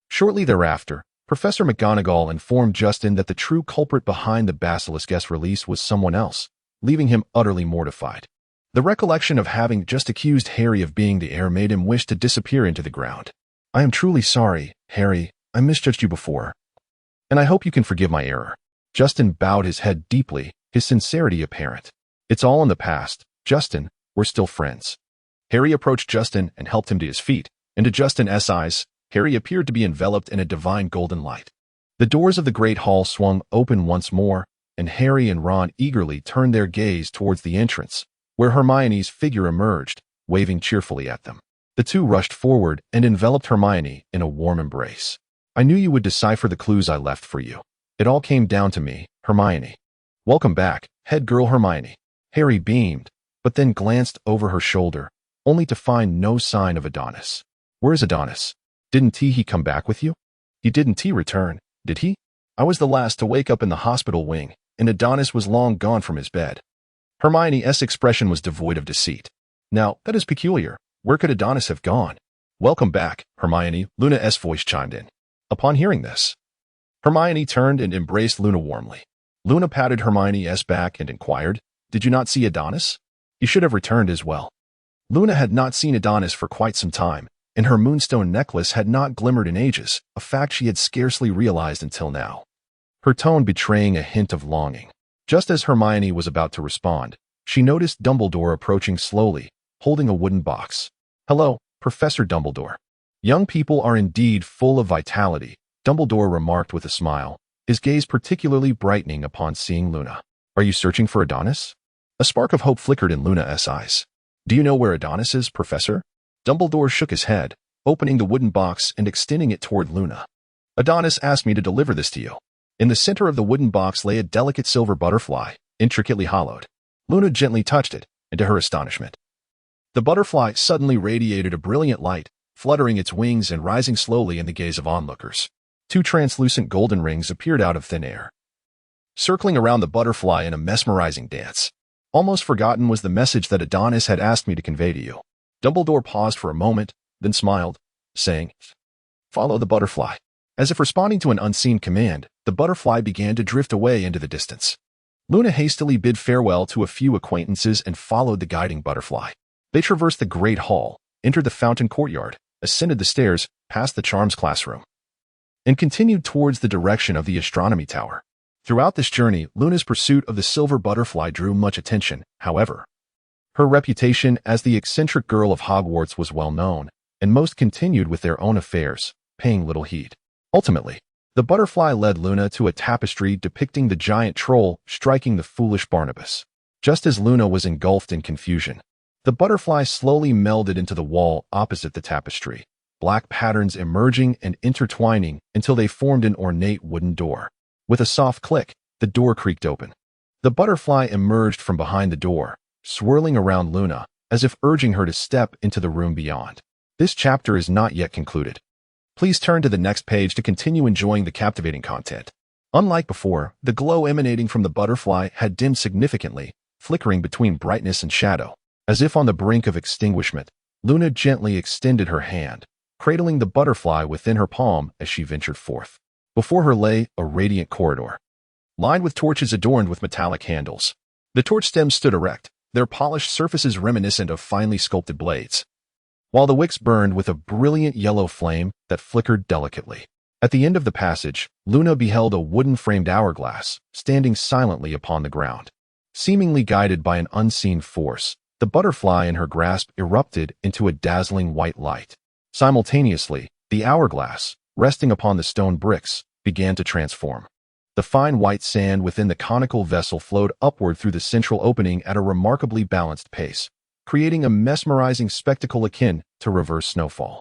Shortly thereafter, Professor McGonagall informed Justin that the true culprit behind the basilisk's release was someone else, leaving him utterly mortified. The recollection of having just accused Harry of being the heir made him wish to disappear into the ground. I am truly sorry, Harry. I misjudged you before, and I hope you can forgive my error. Justin bowed his head deeply, his sincerity apparent. It's all in the past, Justin. We're still friends. Harry approached Justin and helped him to his feet, and to Justin's eyes, Harry appeared to be enveloped in a divine golden light. The doors of the great hall swung open once more, and Harry and Ron eagerly turned their gaze towards the entrance, where Hermione's figure emerged, waving cheerfully at them. The two rushed forward and enveloped Hermione in a warm embrace. I knew you would decipher the clues I left for you. It all came down to me, Hermione. Welcome back, head girl Hermione. Harry beamed, but then glanced over her shoulder, only to find no sign of Adonis. Where's Adonis? Didn't he come back with you? He didn't return, did he? I was the last to wake up in the hospital wing, and Adonis was long gone from his bed. Hermione's expression was devoid of deceit. Now, that is peculiar. Where could Adonis have gone? Welcome back, Hermione, Luna's voice chimed in. Upon hearing this, Hermione turned and embraced Luna warmly. Luna patted Hermione's back and inquired, Did you not see Adonis? He should have returned as well. Luna had not seen Adonis for quite some time, and her moonstone necklace had not glimmered in ages, a fact she had scarcely realized until now. Her tone betraying a hint of longing. Just as Hermione was about to respond, she noticed Dumbledore approaching slowly, holding a wooden box. Hello, Professor Dumbledore. Young people are indeed full of vitality, Dumbledore remarked with a smile, his gaze particularly brightening upon seeing Luna. Are you searching for Adonis? A spark of hope flickered in Luna's eyes. Do you know where Adonis is, Professor? Dumbledore shook his head, opening the wooden box and extending it toward Luna. Adonis asked me to deliver this to you. In the center of the wooden box lay a delicate silver butterfly, intricately hollowed. Luna gently touched it, and to her astonishment, the butterfly suddenly radiated a brilliant light, fluttering its wings and rising slowly in the gaze of onlookers. Two translucent golden rings appeared out of thin air, circling around the butterfly in a mesmerizing dance. Almost forgotten was the message that Adonis had asked me to convey to you. Dumbledore paused for a moment, then smiled, saying, Follow the butterfly. As if responding to an unseen command, the butterfly began to drift away into the distance. Luna hastily bid farewell to a few acquaintances and followed the guiding butterfly. They traversed the great hall, entered the fountain courtyard, ascended the stairs, past the charms classroom, and continued towards the direction of the astronomy tower. Throughout this journey, Luna's pursuit of the silver butterfly drew much attention, however. Her reputation as the eccentric girl of Hogwarts was well known, and most continued with their own affairs, paying little heed. Ultimately, the butterfly led Luna to a tapestry depicting the giant troll striking the foolish Barnabas. Just as Luna was engulfed in confusion, the butterfly slowly melded into the wall opposite the tapestry, black patterns emerging and intertwining until they formed an ornate wooden door. With a soft click, the door creaked open. The butterfly emerged from behind the door, swirling around Luna, as if urging her to step into the room beyond. This chapter is not yet concluded. Please turn to the next page to continue enjoying the captivating content. Unlike before, the glow emanating from the butterfly had dimmed significantly, flickering between brightness and shadow. As if on the brink of extinguishment, Luna gently extended her hand, cradling the butterfly within her palm as she ventured forth. Before her lay a radiant corridor, lined with torches adorned with metallic handles. The torch stems stood erect, their polished surfaces reminiscent of finely sculpted blades, while the wicks burned with a brilliant yellow flame that flickered delicately. At the end of the passage, Luna beheld a wooden-framed hourglass, standing silently upon the ground. Seemingly guided by an unseen force, the butterfly in her grasp erupted into a dazzling white light. Simultaneously, the hourglass, resting upon the stone bricks, began to transform. The fine white sand within the conical vessel flowed upward through the central opening at a remarkably balanced pace, creating a mesmerizing spectacle akin to reverse snowfall.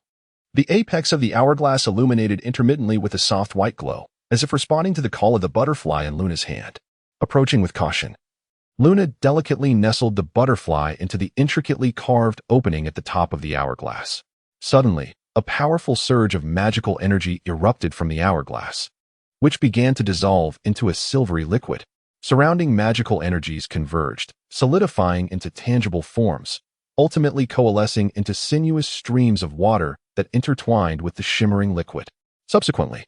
The apex of the hourglass illuminated intermittently with a soft white glow, as if responding to the call of the butterfly in Luna's hand. Approaching with caution, Luna delicately nestled the butterfly into the intricately carved opening at the top of the hourglass. Suddenly, a powerful surge of magical energy erupted from the hourglass, which began to dissolve into a silvery liquid. Surrounding magical energies converged, solidifying into tangible forms, ultimately coalescing into sinuous streams of water that intertwined with the shimmering liquid. Subsequently,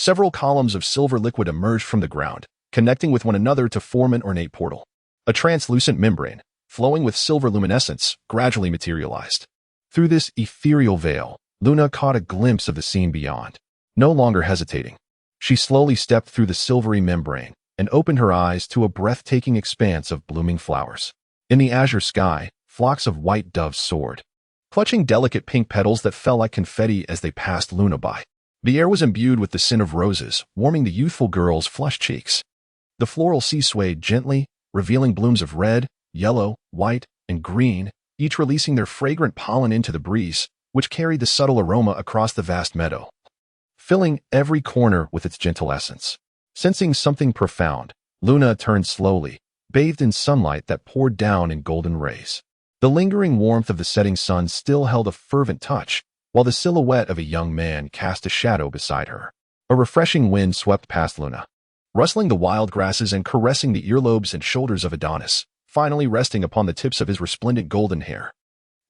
Several columns of silver liquid emerged from the ground, connecting with one another to form an ornate portal. A translucent membrane, flowing with silver luminescence, gradually materialized. Through this ethereal veil, Luna caught a glimpse of the scene beyond. No longer hesitating, she slowly stepped through the silvery membrane and opened her eyes to a breathtaking expanse of blooming flowers. In the azure sky, flocks of white doves soared, clutching delicate pink petals that fell like confetti as they passed Luna by. The air was imbued with the scent of roses, warming the youthful girl's flushed cheeks. The floral sea swayed gently, revealing blooms of red, yellow, white, and green, each releasing their fragrant pollen into the breeze, which carried the subtle aroma across the vast meadow, filling every corner with its gentle essence. Sensing something profound, Luna turned slowly, bathed in sunlight that poured down in golden rays. The lingering warmth of the setting sun still held a fervent touch, while the silhouette of a young man cast a shadow beside her. A refreshing wind swept past Luna, rustling the wild grasses and caressing the earlobes and shoulders of Adonis, finally resting upon the tips of his resplendent golden hair.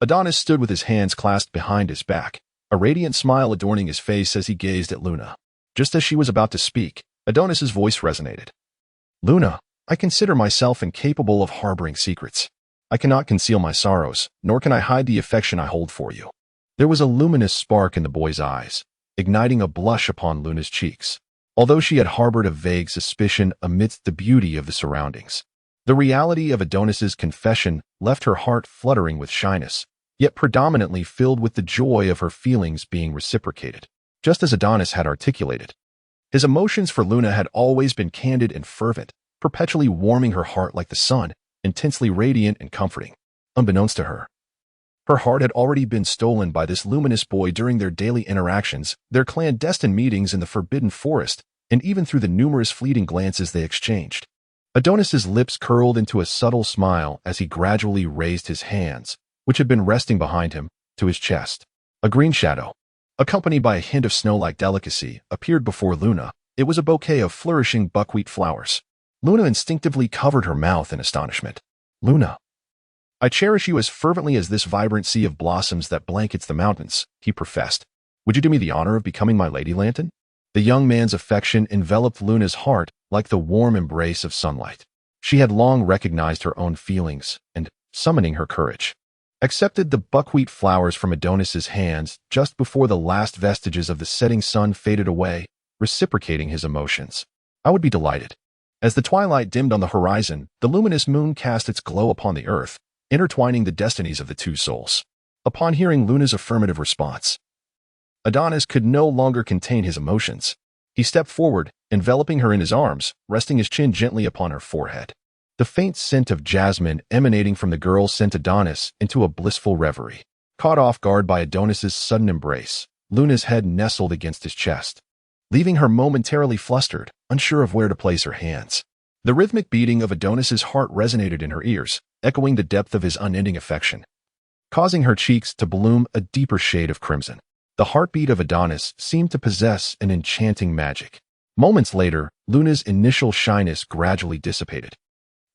Adonis stood with his hands clasped behind his back, a radiant smile adorning his face as he gazed at Luna. Just as she was about to speak, Adonis's voice resonated. "Luna, I consider myself incapable of harboring secrets. I cannot conceal my sorrows, nor can I hide the affection I hold for you." There was a luminous spark in the boy's eyes, igniting a blush upon Luna's cheeks, although she had harbored a vague suspicion amidst the beauty of the surroundings. The reality of Adonis's confession left her heart fluttering with shyness, yet predominantly filled with the joy of her feelings being reciprocated, just as Adonis had articulated. His emotions for Luna had always been candid and fervent, perpetually warming her heart like the sun, intensely radiant and comforting. Unbeknownst to her, her heart had already been stolen by this luminous boy during their daily interactions, their clandestine meetings in the forbidden forest, and even through the numerous fleeting glances they exchanged. Adonis's lips curled into a subtle smile as he gradually raised his hands, which had been resting behind him, to his chest. A green shadow, accompanied by a hint of snow-like delicacy, appeared before Luna. It was a bouquet of flourishing buckwheat flowers. Luna instinctively covered her mouth in astonishment. "Luna, I cherish you as fervently as this vibrant sea of blossoms that blankets the mountains," he professed. "Would you do me the honor of becoming my lady lantern?" The young man's affection enveloped Luna's heart like the warm embrace of sunlight. She had long recognized her own feelings and, summoning her courage, accepted the buckwheat flowers from Adonis's hands just before the last vestiges of the setting sun faded away, reciprocating his emotions. "I would be delighted." As the twilight dimmed on the horizon, the luminous moon cast its glow upon the earth, intertwining the destinies of the two souls. Upon hearing Luna's affirmative response, Adonis could no longer contain his emotions. He stepped forward, enveloping her in his arms, resting his chin gently upon her forehead. The faint scent of jasmine emanating from the girl sent Adonis into a blissful reverie. Caught off guard by Adonis's sudden embrace, Luna's head nestled against his chest, leaving her momentarily flustered, unsure of where to place her hands. The rhythmic beating of Adonis's heart resonated in her ears, echoing the depth of his unending affection, causing her cheeks to bloom a deeper shade of crimson. The heartbeat of Adonis seemed to possess an enchanting magic. Moments later, Luna's initial shyness gradually dissipated,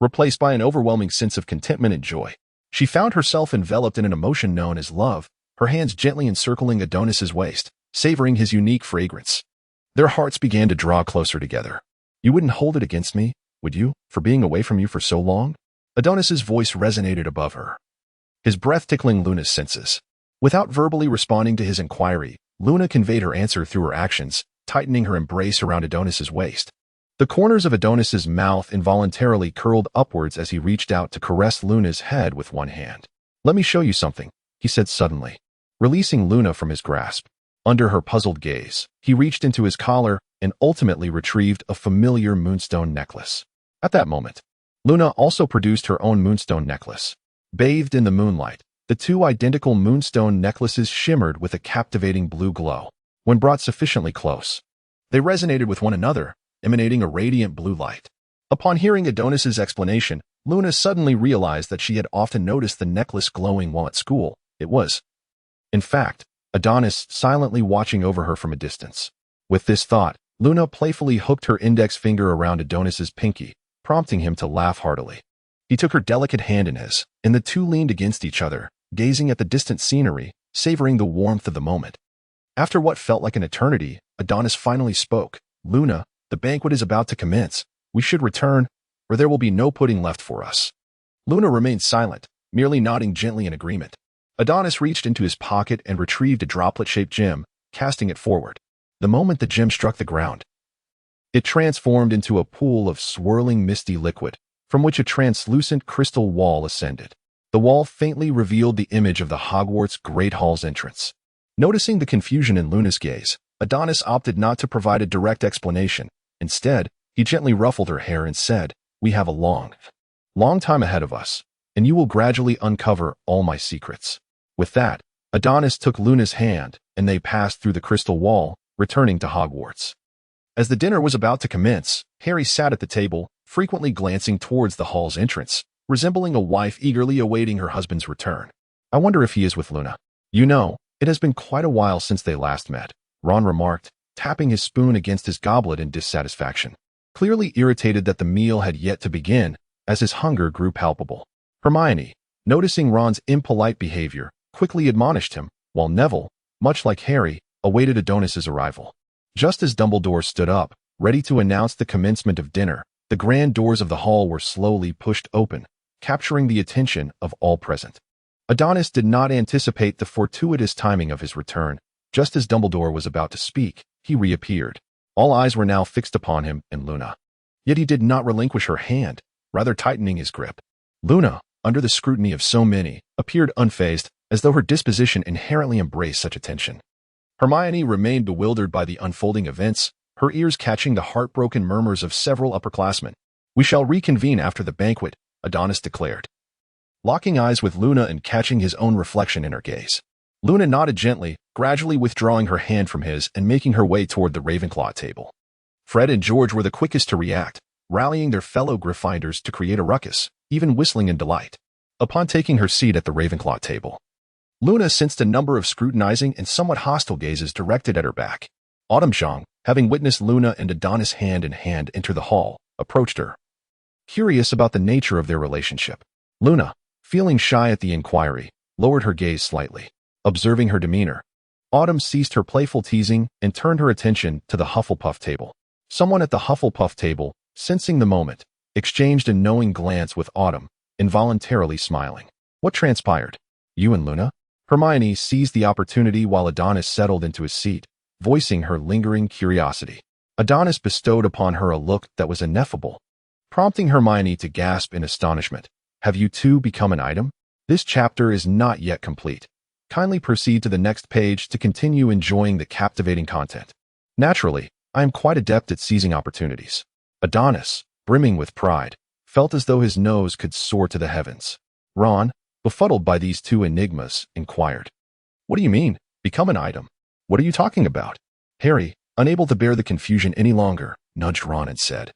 replaced by an overwhelming sense of contentment and joy. She found herself enveloped in an emotion known as love, her hands gently encircling Adonis's waist, savoring his unique fragrance. Their hearts began to draw closer together. "You wouldn't hold it against me, would you, for being away from you for so long?" Adonis's voice resonated above her, his breath tickling Luna's senses. Without verbally responding to his inquiry, Luna conveyed her answer through her actions, tightening her embrace around Adonis's waist. The corners of Adonis's mouth involuntarily curled upwards as he reached out to caress Luna's head with one hand. "Let me show you something," he said suddenly, releasing Luna from his grasp. Under her puzzled gaze, he reached into his collar and ultimately retrieved a familiar moonstone necklace. At that moment, Luna also produced her own moonstone necklace. Bathed in the moonlight, the two identical moonstone necklaces shimmered with a captivating blue glow. When brought sufficiently close, they resonated with one another, emanating a radiant blue light. Upon hearing Adonis's explanation, Luna suddenly realized that she had often noticed the necklace glowing while at school. It was, in fact, Adonis silently watching over her from a distance. With this thought, Luna playfully hooked her index finger around Adonis's pinky, prompting him to laugh heartily. He took her delicate hand in his, and the two leaned against each other, gazing at the distant scenery, savoring the warmth of the moment. After what felt like an eternity, Adonis finally spoke, Luna, the banquet is about to commence. We should return, or there will be no pudding left for us. Luna remained silent, merely nodding gently in agreement. Adonis reached into his pocket and retrieved a droplet-shaped gem, casting it forward. The moment the gem struck the ground, it transformed into a pool of swirling misty liquid, from which a translucent crystal wall ascended. The wall faintly revealed the image of the Hogwarts Great Hall's entrance. Noticing the confusion in Luna's gaze, Adonis opted not to provide a direct explanation. Instead, he gently ruffled her hair and said, "We have a long time ahead of us, and you will gradually uncover all my secrets." With that, Adonis took Luna's hand, and they passed through the crystal wall, returning to Hogwarts. As the dinner was about to commence, Harry sat at the table, frequently glancing towards the hall's entrance, resembling a wife eagerly awaiting her husband's return. "I wonder if he is with Luna. You know, it has been quite a while since they last met," Ron remarked, tapping his spoon against his goblet in dissatisfaction. Clearly irritated that the meal had yet to begin, as his hunger grew palpable. Hermione, noticing Ron's impolite behavior, quickly admonished him, while Neville, much like Harry, awaited Adonis's arrival. Just as Dumbledore stood up, ready to announce the commencement of dinner, the grand doors of the hall were slowly pushed open, capturing the attention of all present. Adonis did not anticipate the fortuitous timing of his return. Just as Dumbledore was about to speak, he reappeared. All eyes were now fixed upon him and Luna. Yet he did not relinquish her hand, rather tightening his grip. Luna, under the scrutiny of so many, appeared unfazed, as though her disposition inherently embraced such attention. Hermione remained bewildered by the unfolding events, her ears catching the heartbroken murmurs of several upperclassmen. "We shall reconvene after the banquet," Adonis declared. Locking eyes with Luna and catching his own reflection in her gaze, Luna nodded gently, gradually withdrawing her hand from his and making her way toward the Ravenclaw table. Fred and George were the quickest to react, rallying their fellow Gryffindors to create a ruckus, even whistling in delight. Upon taking her seat at the Ravenclaw table, Luna sensed a number of scrutinizing and somewhat hostile gazes directed at her back. Autumn Zhang, having witnessed Luna and Adonis hand in hand enter the hall, approached her, curious about the nature of their relationship. Luna, feeling shy at the inquiry, lowered her gaze slightly. Observing her demeanor, Autumn ceased her playful teasing and turned her attention to the Hufflepuff table. Someone at the Hufflepuff table, sensing the moment, exchanged a knowing glance with Autumn, involuntarily smiling. "What transpired? You and Luna?" Hermione seized the opportunity while Adonis settled into his seat, voicing her lingering curiosity. Adonis bestowed upon her a look that was ineffable, prompting Hermione to gasp in astonishment. "Have you two become an item? This chapter is not yet complete. Kindly proceed to the next page to continue enjoying the captivating content." Naturally, I am quite adept at seizing opportunities. Adonis, brimming with pride, felt as though his nose could soar to the heavens. Ron, befuddled by these two enigmas, inquired, "What do you mean, become an item? What are you talking about?" Harry, unable to bear the confusion any longer, nudged Ron and said,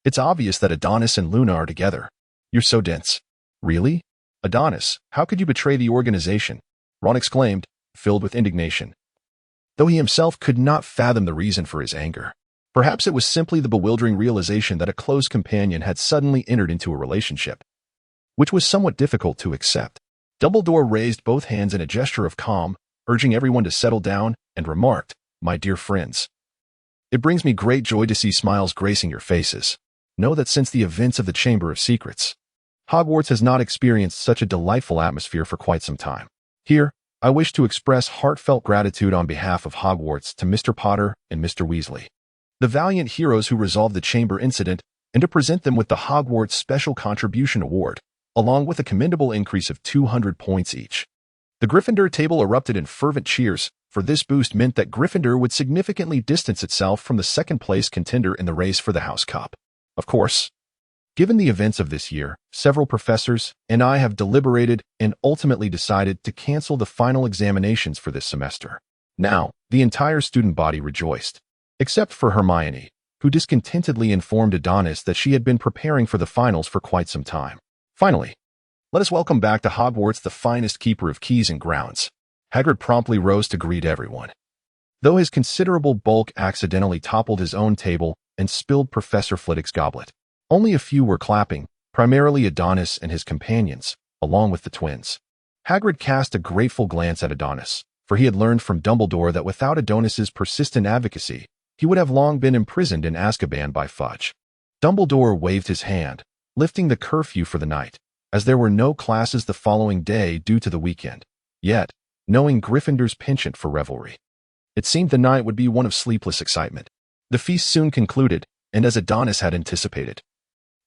"It's obvious that Adonis and Luna are together. You're so dense." "Really? Adonis, how could you betray the organization?" Ron exclaimed, filled with indignation, though he himself could not fathom the reason for his anger. Perhaps it was simply the bewildering realization that a close companion had suddenly entered into a relationship, which was somewhat difficult to accept. Dumbledore raised both hands in a gesture of calm, urging everyone to settle down, and remarked, "My dear friends, it brings me great joy to see smiles gracing your faces. Know that since the events of the Chamber of Secrets, Hogwarts has not experienced such a delightful atmosphere for quite some time. Here, I wish to express heartfelt gratitude on behalf of Hogwarts to Mr. Potter and Mr. Weasley, the valiant heroes who resolved the chamber incident, and to present them with the Hogwarts Special Contribution Award, along with a commendable increase of 200 points each." The Gryffindor table erupted in fervent cheers, for this boost meant that Gryffindor would significantly distance itself from the second-place contender in the race for the House Cup. Of course, given the events of this year, several professors and I have deliberated and ultimately decided to cancel the final examinations for this semester. Now, the entire student body rejoiced, except for Hermione, who discontentedly informed Adonis that she had been preparing for the finals for quite some time. Finally, let us welcome back to Hogwarts the finest keeper of keys and grounds. Hagrid promptly rose to greet everyone, though his considerable bulk accidentally toppled his own table and spilled Professor Flitwick's goblet. Only a few were clapping, primarily Adonis and his companions, along with the twins. Hagrid cast a grateful glance at Adonis, for he had learned from Dumbledore that without Adonis's persistent advocacy, he would have long been imprisoned in Azkaban by Fudge. Dumbledore waved his hand, lifting the curfew for the night, as there were no classes the following day due to the weekend. Yet, knowing Gryffindor's penchant for revelry, it seemed the night would be one of sleepless excitement. The feast soon concluded, and as Adonis had anticipated,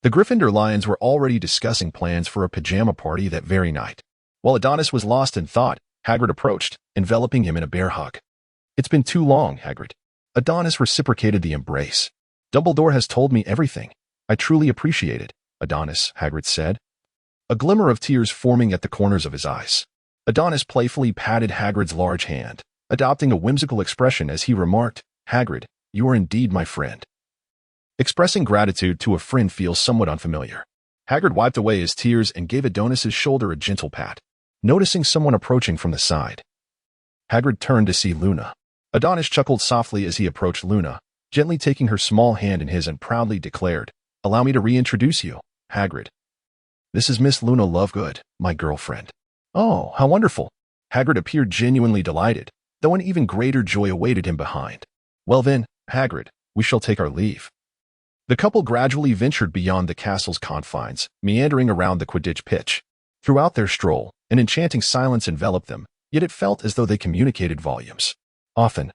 the Gryffindor Lions were already discussing plans for a pajama party that very night. While Adonis was lost in thought, Hagrid approached, enveloping him in a bear hug. "It's been too long, Hagrid." Adonis reciprocated the embrace. "Dumbledore has told me everything. I truly appreciate it," Adonis, Hagrid said, a glimmer of tears forming at the corners of his eyes. Adonis playfully patted Hagrid's large hand, adopting a whimsical expression as he remarked, "Hagrid, you are indeed my friend." Expressing gratitude to a friend feels somewhat unfamiliar. Hagrid wiped away his tears and gave Adonis's shoulder a gentle pat, noticing someone approaching from the side. Hagrid turned to see Luna. Adonis chuckled softly as he approached Luna, gently taking her small hand in his and proudly declared, "Allow me to reintroduce you, Hagrid. This is Miss Luna Lovegood, my girlfriend." "Oh, how wonderful." Hagrid appeared genuinely delighted, though an even greater joy awaited him behind. "Well then, Hagrid, we shall take our leave." The couple gradually ventured beyond the castle's confines, meandering around the Quidditch pitch. Throughout their stroll, an enchanting silence enveloped them, yet it felt as though they communicated volumes. Often,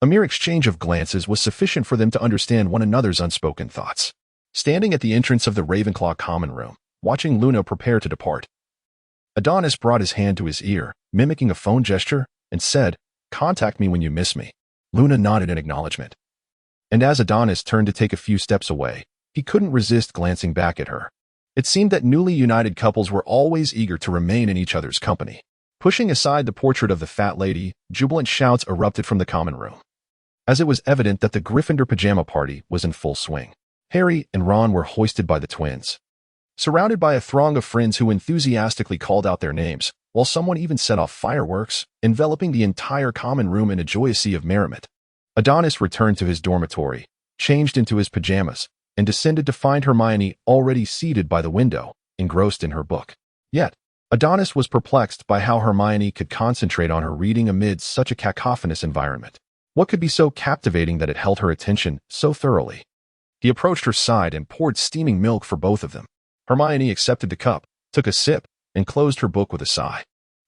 a mere exchange of glances was sufficient for them to understand one another's unspoken thoughts. Standing at the entrance of the Ravenclaw common room, watching Luna prepare to depart, Adonis brought his hand to his ear, mimicking a phone gesture, and said, "Contact me when you miss me." Luna nodded in acknowledgement. And as Adonis turned to take a few steps away, he couldn't resist glancing back at her. It seemed that newly united couples were always eager to remain in each other's company. Pushing aside the portrait of the fat lady, jubilant shouts erupted from the common room, as it was evident that the Gryffindor pajama party was in full swing. Harry and Ron were hoisted by the twins, surrounded by a throng of friends who enthusiastically called out their names, while someone even set off fireworks, enveloping the entire common room in a joyous sea of merriment. Adonis returned to his dormitory, changed into his pajamas, and descended to find Hermione already seated by the window, engrossed in her book. Yet, Adonis was perplexed by how Hermione could concentrate on her reading amid such a cacophonous environment. What could be so captivating that it held her attention so thoroughly? He approached her side and poured steaming milk for both of them. Hermione accepted the cup, took a sip, and closed her book with a sigh.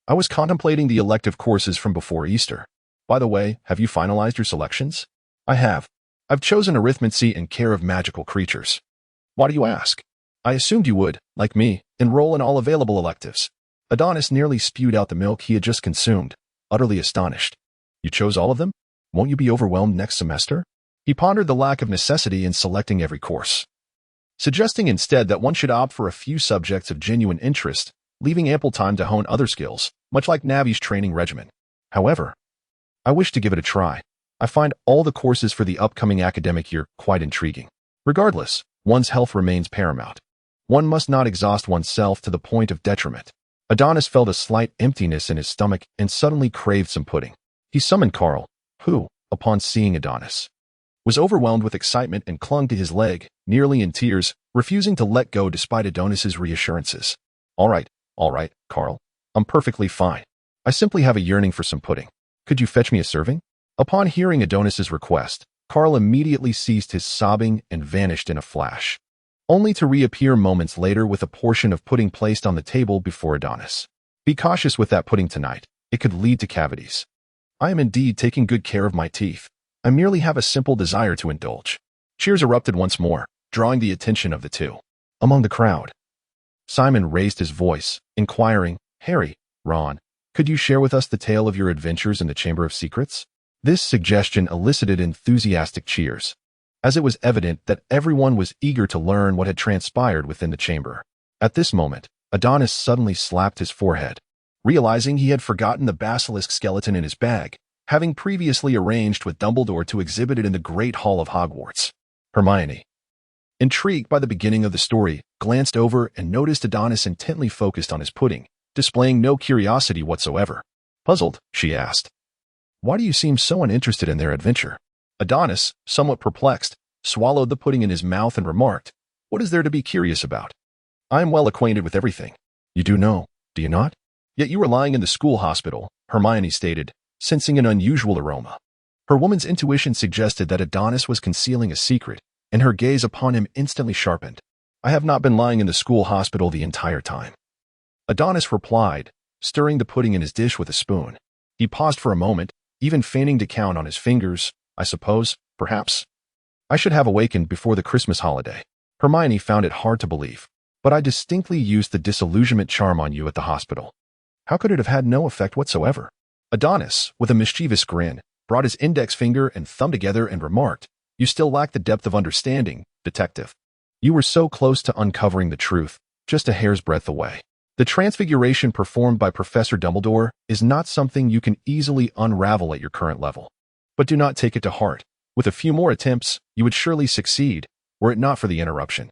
"I was contemplating the elective courses from before Easter. By the way, have you finalized your selections?" "I have. I've chosen arithmancy and care of magical creatures." "Why do you ask?" "I assumed you would, like me, enroll in all available electives." Adonis nearly spewed out the milk he had just consumed, utterly astonished. "You chose all of them? Won't you be overwhelmed next semester?" He pondered the lack of necessity in selecting every course, suggesting instead that one should opt for a few subjects of genuine interest, leaving ample time to hone other skills, much like Navi's training regimen. "However, I wish to give it a try. I find all the courses for the upcoming academic year quite intriguing. Regardless, one's health remains paramount. One must not exhaust oneself to the point of detriment." Adonis felt a slight emptiness in his stomach and suddenly craved some pudding. He summoned Carl, who, upon seeing Adonis, was overwhelmed with excitement and clung to his leg, nearly in tears, refusing to let go despite Adonis's reassurances. All right, Carl. I'm perfectly fine. I simply have a yearning for some pudding. Could you fetch me a serving?" Upon hearing Adonis's request, Carl immediately ceased his sobbing and vanished in a flash, only to reappear moments later with a portion of pudding placed on the table before Adonis. "Be cautious with that pudding tonight. It could lead to cavities." "I am indeed taking good care of my teeth. I merely have a simple desire to indulge." Cheers erupted once more, drawing the attention of the two. Among the crowd, Simon raised his voice, inquiring, "Harry, Ron, could you share with us the tale of your adventures in the Chamber of Secrets?" This suggestion elicited enthusiastic cheers, as it was evident that everyone was eager to learn what had transpired within the chamber. At this moment, Adonis suddenly slapped his forehead, realizing he had forgotten the basilisk skeleton in his bag, having previously arranged with Dumbledore to exhibit it in the Great Hall of Hogwarts. Hermione, intrigued by the beginning of the story, glanced over and noticed Adonis intently focused on his pudding, displaying no curiosity whatsoever. Puzzled, she asked, "Why do you seem so uninterested in their adventure?" Adonis, somewhat perplexed, swallowed the pudding in his mouth and remarked, "What is there to be curious about? I am well acquainted with everything." "You do know, do you not? Yet you are lying in the school hospital," Hermione stated, sensing an unusual aroma. Her woman's intuition suggested that Adonis was concealing a secret, and her gaze upon him instantly sharpened. "I have not been lying in the school hospital the entire time," Adonis replied, stirring the pudding in his dish with a spoon. He paused for a moment, even feigning to count on his fingers. "I suppose, perhaps, I should have awakened before the Christmas holiday." Hermione found it hard to believe. "But I distinctly used the disillusionment charm on you at the hospital. How could it have had no effect whatsoever?" Adonis, with a mischievous grin, brought his index finger and thumb together and remarked, "You still lack the depth of understanding, detective. You were so close to uncovering the truth, just a hair's breadth away. The transfiguration performed by Professor Dumbledore is not something you can easily unravel at your current level. But do not take it to heart. With a few more attempts, you would surely succeed, were it not for the interruption."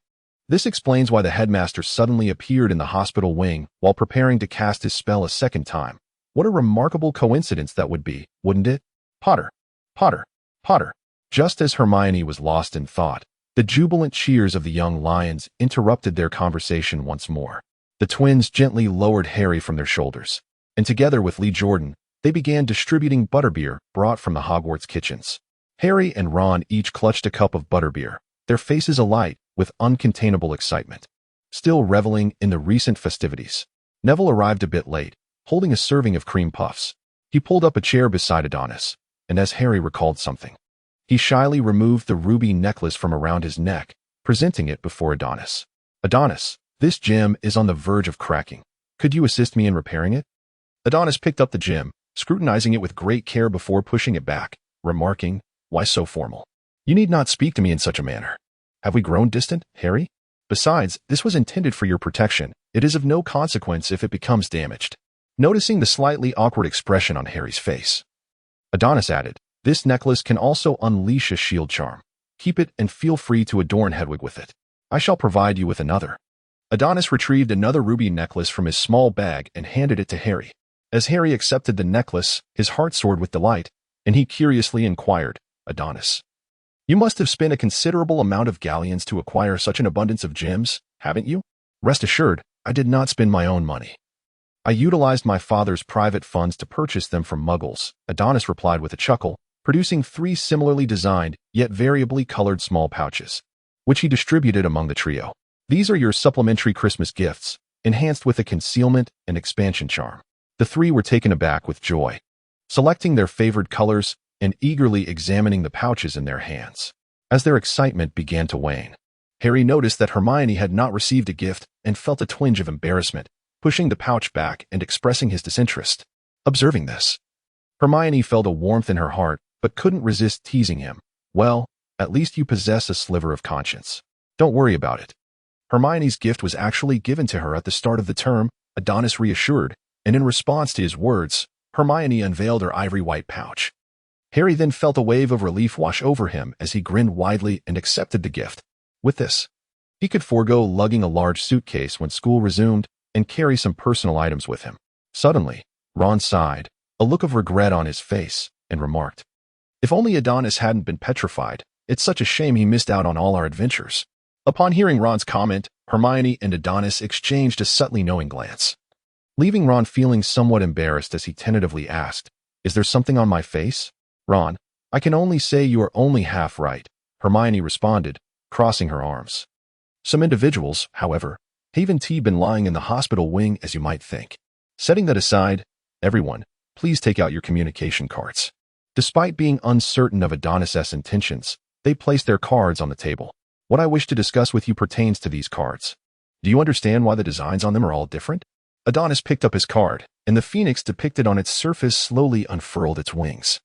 This explains why the headmaster suddenly appeared in the hospital wing while preparing to cast his spell a second time. What a remarkable coincidence that would be, wouldn't it? Potter, Potter, Potter. Just as Hermione was lost in thought, the jubilant cheers of the young lions interrupted their conversation once more. The twins gently lowered Harry from their shoulders, and together with Lee Jordan, they began distributing butterbeer brought from the Hogwarts kitchens. Harry and Ron each clutched a cup of butterbeer, their faces alight with uncontainable excitement. Still reveling in the recent festivities, Neville arrived a bit late, holding a serving of cream puffs. He pulled up a chair beside Adonis, and as Harry recalled something, he shyly removed the ruby necklace from around his neck, presenting it before Adonis. "Adonis, this gem is on the verge of cracking. Could you assist me in repairing it?" Adonis picked up the gem, scrutinizing it with great care before pushing it back, remarking, "Why so formal? You need not speak to me in such a manner. Have we grown distant, Harry? Besides, this was intended for your protection. It is of no consequence if it becomes damaged." Noticing the slightly awkward expression on Harry's face, Adonis added, "This necklace can also unleash a shield charm. Keep it and feel free to adorn Hedwig with it. I shall provide you with another." Adonis retrieved another ruby necklace from his small bag and handed it to Harry. As Harry accepted the necklace, his heart soared with delight, and he curiously inquired, "Adonis, you must have spent a considerable amount of galleons to acquire such an abundance of gems, haven't you?" "Rest assured, I did not spend my own money. I utilized my father's private funds to purchase them from Muggles," Adonis replied with a chuckle, producing 3 similarly designed, yet variably colored small pouches, which he distributed among the trio. "These are your supplementary Christmas gifts, enhanced with a concealment and expansion charm." The 3 were taken aback with joy, selecting their favored colors and eagerly examining the pouches in their hands. As their excitement began to wane, Harry noticed that Hermione had not received a gift and felt a twinge of embarrassment, pushing the pouch back and expressing his disinterest. Observing this, Hermione felt a warmth in her heart but couldn't resist teasing him. "Well, at least you possess a sliver of conscience. Don't worry about it." Hermione's gift was actually given to her at the start of the term, Adonis reassured, and in response to his words, Hermione unveiled her ivory-white pouch. Harry then felt a wave of relief wash over him as he grinned widely and accepted the gift. With this, he could forego lugging a large suitcase when school resumed and carry some personal items with him. Suddenly, Ron sighed, a look of regret on his face, and remarked, "If only Adonis hadn't been petrified. It's such a shame he missed out on all our adventures." Upon hearing Ron's comment, Hermione and Adonis exchanged a subtly knowing glance, leaving Ron feeling somewhat embarrassed as he tentatively asked, "Is there something on my face?" "Ron, I can only say you are only half right," Hermione responded, crossing her arms. "Some individuals, however, haven't been lying in the hospital wing as you might think. Setting that aside, everyone, please take out your communication cards." Despite being uncertain of Adonis' intentions, they placed their cards on the table. "What I wish to discuss with you pertains to these cards. Do you understand why the designs on them are all different?" Adonis picked up his card, and the phoenix depicted on its surface slowly unfurled its wings.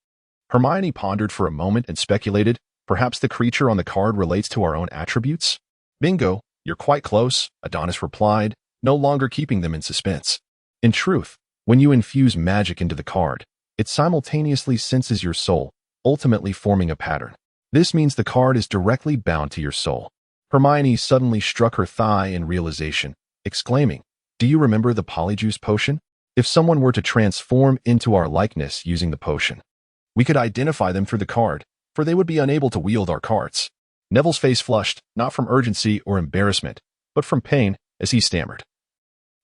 Hermione pondered for a moment and speculated, "Perhaps the creature on the card relates to our own attributes?" "Bingo, you're quite close," Adonis replied, no longer keeping them in suspense. "In truth, when you infuse magic into the card, it simultaneously senses your soul, ultimately forming a pattern. This means the card is directly bound to your soul." Hermione suddenly struck her thigh in realization, exclaiming, "Do you remember the polyjuice potion? If someone were to transform into our likeness using the potion, we could identify them through the card, for they would be unable to wield our cards." Neville's face flushed, not from urgency or embarrassment, but from pain, as he stammered,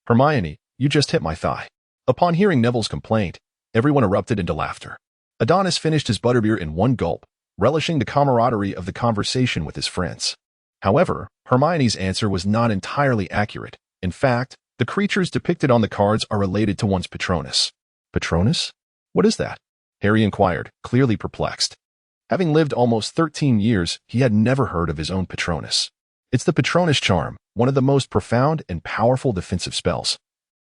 "Hermione, you just hit my thigh." Upon hearing Neville's complaint, everyone erupted into laughter. Adonis finished his butterbeer in one gulp, relishing the camaraderie of the conversation with his friends. However, Hermione's answer was not entirely accurate. In fact, the creatures depicted on the cards are related to one's Patronus. Patronus? What is that? Harry inquired, clearly perplexed. Having lived almost 13 years, he had never heard of his own Patronus. It's the Patronus charm, one of the most profound and powerful defensive spells,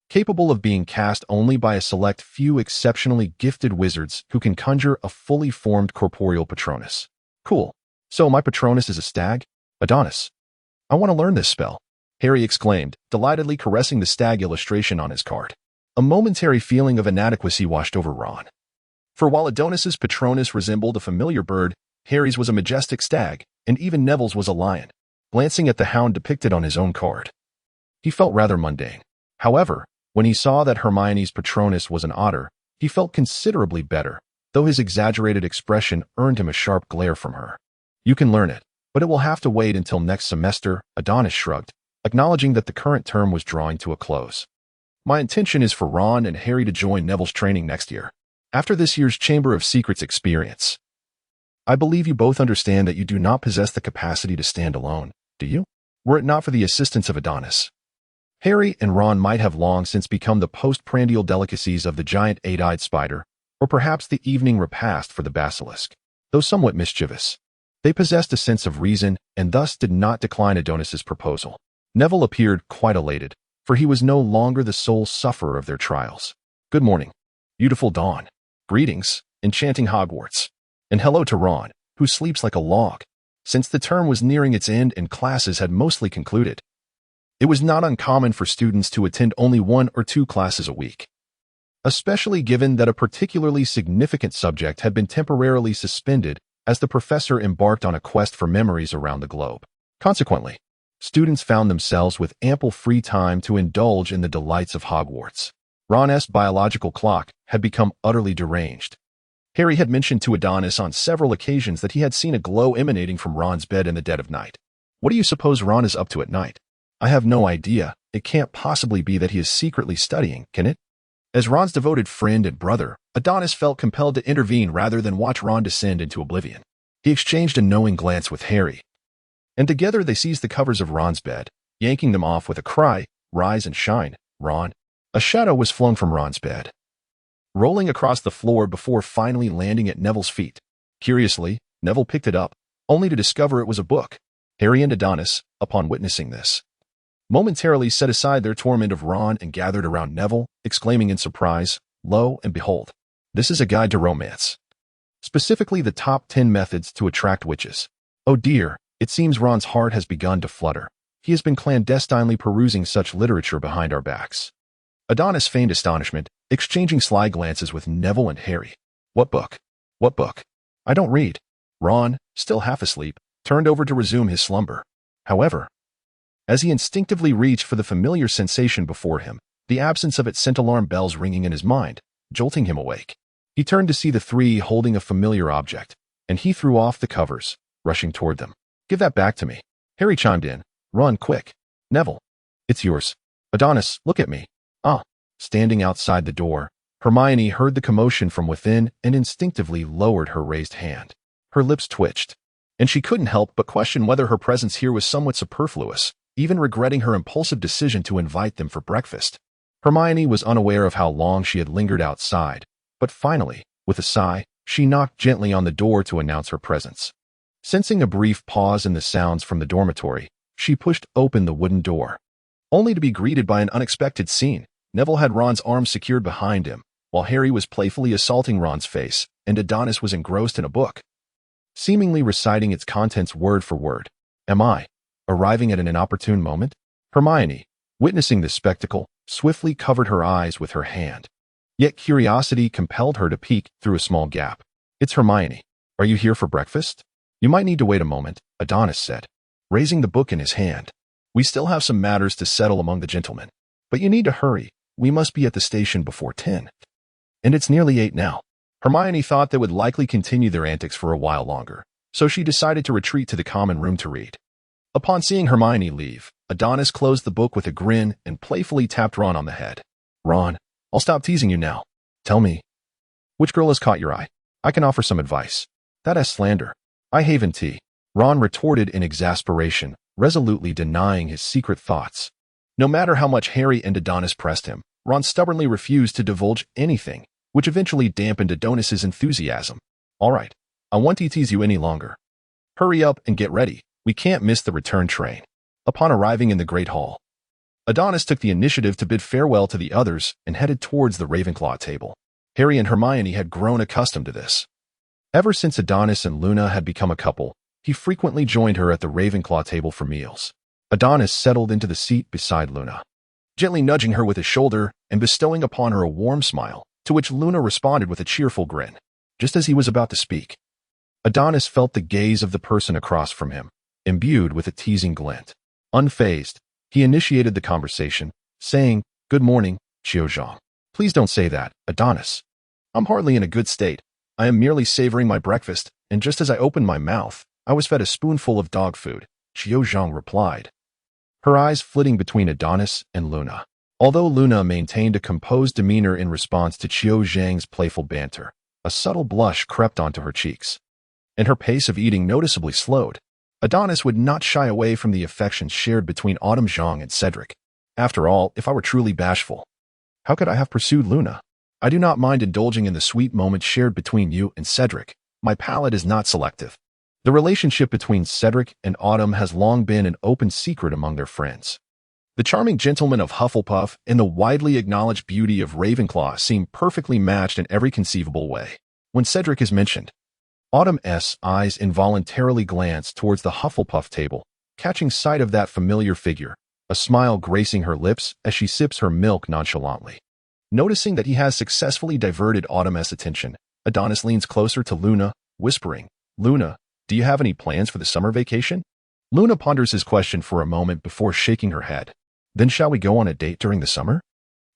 capable of being cast only by a select few exceptionally gifted wizards who can conjure a fully formed corporeal Patronus. Cool. So my Patronus is a stag? Adonis. I want to learn this spell, Harry exclaimed, delightedly caressing the stag illustration on his card. A momentary feeling of inadequacy washed over Ron. For while Adonis's Patronus resembled a familiar bird, Harry's was a majestic stag, and even Neville's was a lion. Glancing at the hound depicted on his own card, he felt rather mundane. However, when he saw that Hermione's Patronus was an otter, he felt considerably better, though his exaggerated expression earned him a sharp glare from her. You can learn it, but it will have to wait until next semester, Adonis shrugged, acknowledging that the current term was drawing to a close. My intention is for Ron and Harry to join Neville's training next year, after this year's Chamber of Secrets experience. I believe you both understand that you do not possess the capacity to stand alone, do you? Were it not for the assistance of Adonis, Harry and Ron might have long since become the postprandial delicacies of the giant eight-eyed spider, or perhaps the evening repast for the basilisk. Though somewhat mischievous, they possessed a sense of reason and thus did not decline Adonis's proposal. Neville appeared quite elated, for he was no longer the sole sufferer of their trials. Good morning. Beautiful dawn. Greetings, enchanting Hogwarts. And hello to Ron, who sleeps like a log. Since the term was nearing its end and classes had mostly concluded, it was not uncommon for students to attend only 1 or 2 classes a week, especially given that a particularly significant subject had been temporarily suspended as the professor embarked on a quest for memories around the globe. Consequently, students found themselves with ample free time to indulge in the delights of Hogwarts. Ron's biological clock had become utterly deranged. Harry had mentioned to Adonis on several occasions that he had seen a glow emanating from Ron's bed in the dead of night. What do you suppose Ron is up to at night? I have no idea. It can't possibly be that he is secretly studying, can it? As Ron's devoted friend and brother, Adonis felt compelled to intervene rather than watch Ron descend into oblivion. He exchanged a knowing glance with Harry, and together they seized the covers of Ron's bed, yanking them off with a cry, "Rise and shine, Ron." A shadow was flung from Ron's bed, rolling across the floor before finally landing at Neville's feet. Curiously, Neville picked it up, only to discover it was a book. Harry and Adonis, upon witnessing this, momentarily set aside their torment of Ron and gathered around Neville, exclaiming in surprise, "Lo and behold, this is a guide to romance. Specifically the top 10 methods to attract witches." Oh dear, it seems Ron's heart has begun to flutter. He has been clandestinely perusing such literature behind our backs. Adonis feigned astonishment, exchanging sly glances with Neville and Harry. What book? What book? I don't read. Ron, still half asleep, turned over to resume his slumber. However, as he instinctively reached for the familiar sensation before him, the absence of its sent alarm bells ringing in his mind, jolting him awake. He turned to see the three holding a familiar object, and he threw off the covers, rushing toward them. "Give that back to me." Harry chimed in. "Run, quick." "Neville, it's yours." "Adonis, look at me." "Ah." Standing outside the door, Hermione heard the commotion from within and instinctively lowered her raised hand. Her lips twitched, and she couldn't help but question whether her presence here was somewhat superfluous, even regretting her impulsive decision to invite them for breakfast. Hermione was unaware of how long she had lingered outside, but finally, with a sigh, she knocked gently on the door to announce her presence. Sensing a brief pause in the sounds from the dormitory, she pushed open the wooden door, only to be greeted by an unexpected scene. Neville had Ron's arm secured behind him, while Harry was playfully assaulting Ron's face, and Adonis was engrossed in a book, seemingly reciting its contents word for word. "Am I arriving at an inopportune moment?" Hermione, witnessing this spectacle, swiftly covered her eyes with her hand. Yet curiosity compelled her to peek through a small gap. "It's Hermione. Are you here for breakfast?" "You might need to wait a moment," Adonis said, raising the book in his hand. "We still have some matters to settle among the gentlemen. But you need to hurry. We must be at the station before 10. And it's nearly 8 now." Hermione thought they would likely continue their antics for a while longer, so she decided to retreat to the common room to read. Upon seeing Hermione leave, Adonis closed the book with a grin and playfully tapped Ron on the head. "Ron, I'll stop teasing you now. Tell me, which girl has caught your eye?" I can offer some advice. That is slander. I haven tea. Ron retorted in exasperation, resolutely denying his secret thoughts. No matter how much Harry and Adonis pressed him, Ron stubbornly refused to divulge anything, which eventually dampened Adonis's enthusiasm. All right, I won't tease you any longer. Hurry up and get ready. We can't miss the return train. Upon arriving in the Great Hall, Adonis took the initiative to bid farewell to the others and headed towards the Ravenclaw table. Harry and Hermione had grown accustomed to this. Ever since Adonis and Luna had become a couple, he frequently joined her at the Ravenclaw table for meals. Adonis settled into the seat beside Luna, gently nudging her with his shoulder and bestowing upon her a warm smile, to which Luna responded with a cheerful grin. Just as he was about to speak, Adonis felt the gaze of the person across from him, imbued with a teasing glint. Unfazed, he initiated the conversation, saying, "Good morning, Qiu Zhang." "Please don't say that, Adonis. I'm hardly in a good state. I am merely savoring my breakfast, and just as I opened my mouth, I was fed a spoonful of dog food," Qiu Zhang replied, her eyes flitting between Adonis and Luna. Although Luna maintained a composed demeanor in response to Qiu Zhang's playful banter, a subtle blush crept onto her cheeks, and her pace of eating noticeably slowed. Adonis would not shy away from the affection shared between Autumn Zhang and Cedric. After all, if I were truly bashful, how could I have pursued Luna? I do not mind indulging in the sweet moments shared between you and Cedric. My palate is not selective. The relationship between Cedric and Autumn has long been an open secret among their friends. The charming gentleman of Hufflepuff and the widely acknowledged beauty of Ravenclaw seem perfectly matched in every conceivable way. When Cedric is mentioned, Autumn's eyes involuntarily glance towards the Hufflepuff table, catching sight of that familiar figure, a smile gracing her lips as she sips her milk nonchalantly. Noticing that he has successfully diverted Autumn's attention, Adonis leans closer to Luna, whispering, "Luna, do you have any plans for the summer vacation?" Luna ponders his question for a moment before shaking her head. "Then shall we go on a date during the summer?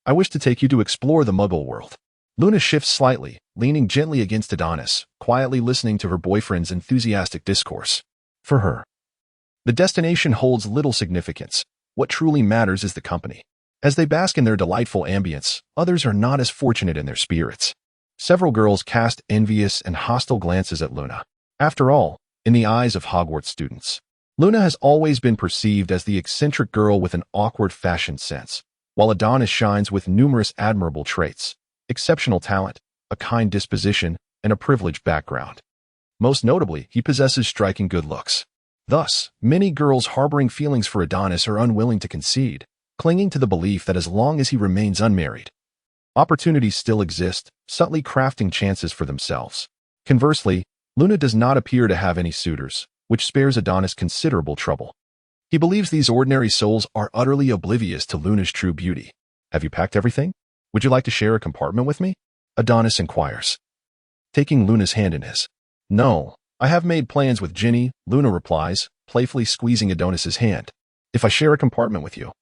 I wish to take you to explore the Muggle world." Luna shifts slightly, leaning gently against Adonis, quietly listening to her boyfriend's enthusiastic discourse. For her, the destination holds little significance. What truly matters is the company. As they bask in their delightful ambience, others are not as fortunate in their spirits. Several girls cast envious and hostile glances at Luna. After all, in the eyes of Hogwarts students, Luna has always been perceived as the eccentric girl with an awkward fashion sense, while Adonis shines with numerous admirable traits: exceptional talent, a kind disposition, and a privileged background. Most notably, he possesses striking good looks. Thus, many girls harboring feelings for Adonis are unwilling to concede, clinging to the belief that as long as he remains unmarried, opportunities still exist, subtly crafting chances for themselves. Conversely, Luna does not appear to have any suitors, which spares Adonis considerable trouble. He believes these ordinary souls are utterly oblivious to Luna's true beauty. "Have you packed everything? Would you like to share a compartment with me?" Adonis inquires, taking Luna's hand in his. "No, I have made plans with Ginny," Luna replies, playfully squeezing Adonis's hand. "If I share a compartment with you,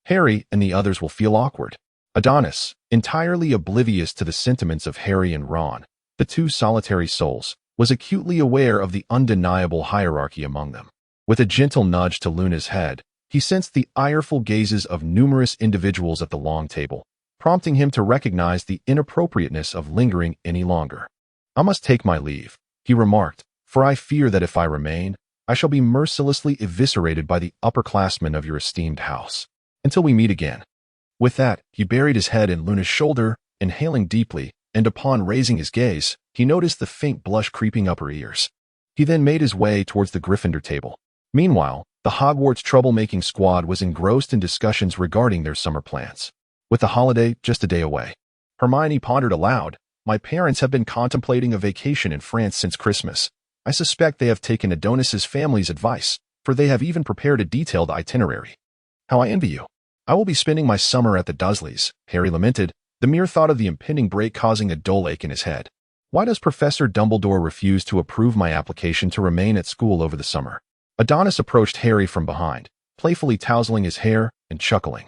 Harry and the others will feel awkward." Adonis, entirely oblivious to the sentiments of Harry and Ron, the two solitary souls, was acutely aware of the undeniable hierarchy among them. With a gentle nudge to Luna's head, he sensed the ireful gazes of numerous individuals at the long table, prompting him to recognize the inappropriateness of lingering any longer. "I must take my leave," he remarked, "for I fear that if I remain, I shall be mercilessly eviscerated by the upperclassmen of your esteemed house. Until we meet again." With that, he buried his head in Luna's shoulder, inhaling deeply, and upon raising his gaze, he noticed the faint blush creeping up her ears. He then made his way towards the Gryffindor table. Meanwhile, the Hogwarts troublemaking squad was engrossed in discussions regarding their summer plans. With the holiday just a day away, Hermione pondered aloud, "My parents have been contemplating a vacation in France since Christmas. I suspect they have taken Adonis's family's advice, for they have even prepared a detailed itinerary. How I envy you. I will be spending my summer at the Dursleys," Harry lamented, the mere thought of the impending break causing a dull ache in his head. "Why does Professor Dumbledore refuse to approve my application to remain at school over the summer?" Adonis approached Harry from behind, playfully tousling his hair and chuckling.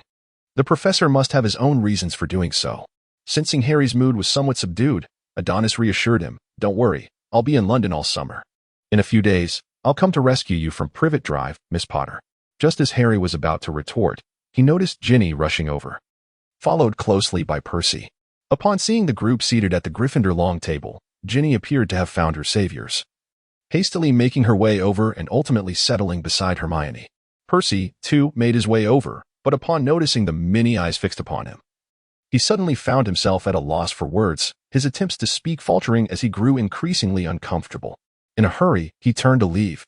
The professor must have his own reasons for doing so. Sensing Harry's mood was somewhat subdued, Adonis reassured him, "Don't worry, I'll be in London all summer. In a few days, I'll come to rescue you from Privet Drive, Miss Potter." Just as Harry was about to retort, he noticed Ginny rushing over, followed closely by Percy. Upon seeing the group seated at the Gryffindor long table, Ginny appeared to have found her saviors, hastily making her way over and ultimately settling beside Hermione. Percy, too, made his way over, but upon noticing the many eyes fixed upon him, he suddenly found himself at a loss for words, his attempts to speak faltering as he grew increasingly uncomfortable. In a hurry, he turned to leave,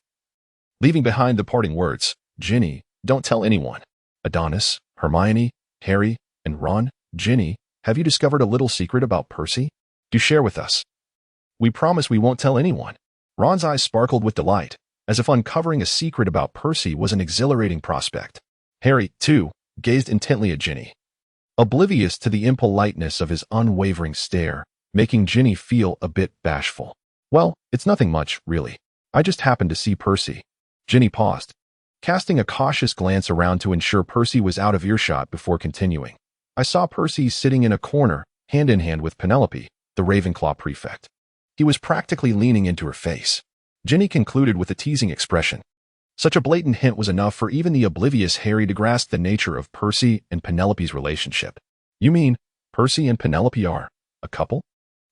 leaving behind the parting words, "Ginny, don't tell anyone." Adonis, Hermione, Harry, and Ron. "Ginny, have you discovered a little secret about Percy? Do share with us." "We promise we won't tell anyone." Ron's eyes sparkled with delight, as if uncovering a secret about Percy was an exhilarating prospect. Harry, too, gazed intently at Ginny, oblivious to the impoliteness of his unwavering stare, making Ginny feel a bit bashful. "Well, it's nothing much, really. I just happened to see Percy." Ginny paused, casting a cautious glance around to ensure Percy was out of earshot before continuing. "I saw Percy sitting in a corner, hand in hand with Penelope, the Ravenclaw prefect. He was practically leaning into her face." Ginny concluded with a teasing expression. Such a blatant hint was enough for even the oblivious Harry to grasp the nature of Percy and Penelope's relationship. "You mean Percy and Penelope are a couple?"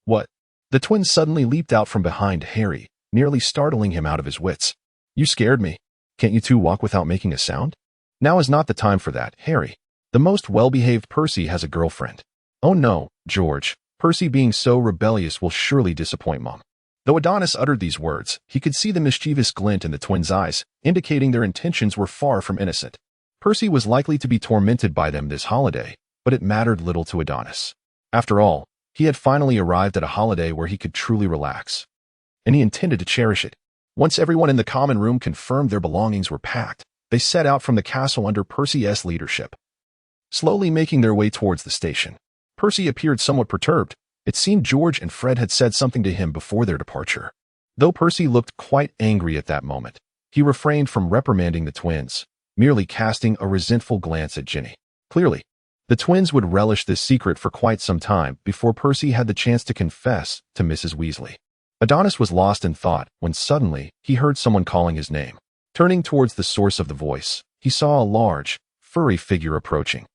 "What?" The twins suddenly leaped out from behind Harry, nearly startling him out of his wits. "You scared me. Can't you two walk without making a sound?" "Now is not the time for that, Harry. The most well-behaved Percy has a girlfriend." "Oh no, George. Percy being so rebellious will surely disappoint Mom." Though Adonis uttered these words, he could see the mischievous glint in the twins' eyes, indicating their intentions were far from innocent. Percy was likely to be tormented by them this holiday, but it mattered little to Adonis. After all, he had finally arrived at a holiday where he could truly relax, and he intended to cherish it. Once everyone in the common room confirmed their belongings were packed, they set out from the castle under Percy's leadership, slowly making their way towards the station. Percy appeared somewhat perturbed. It seemed George and Fred had said something to him before their departure. Though Percy looked quite angry at that moment, he refrained from reprimanding the twins, merely casting a resentful glance at Ginny. Clearly, the twins would relish this secret for quite some time before Percy had the chance to confess to Mrs. Weasley. Adonis was lost in thought when suddenly he heard someone calling his name. Turning towards the source of the voice, he saw a large, furry figure approaching.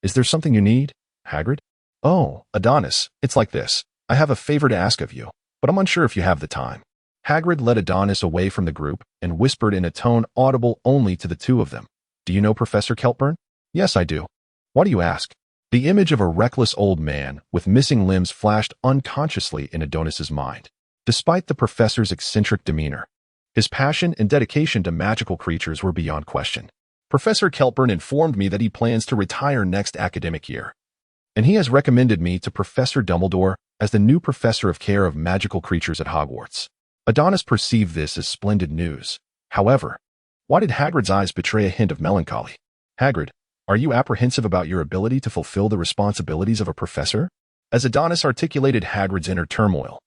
"Is there something you need, Hagrid?" "Oh, Adonis, it's like this. I have a favor to ask of you, but I'm unsure if you have the time." Hagrid led Adonis away from the group and whispered in a tone audible only to the two of them. "Do you know Professor Keltburn?" "Yes, I do. Why do you ask?" The image of a reckless old man with missing limbs flashed unconsciously in Adonis's mind. Despite the professor's eccentric demeanor, his passion and dedication to magical creatures were beyond question. "Professor Keltburn informed me that he plans to retire next academic year, and he has recommended me to Professor Dumbledore as the new professor of care of magical creatures at Hogwarts." Adonis perceived this as splendid news. However, why did Hagrid's eyes betray a hint of melancholy? "Hagrid, are you apprehensive about your ability to fulfill the responsibilities of a professor?" As Adonis articulated Hagrid's inner turmoil,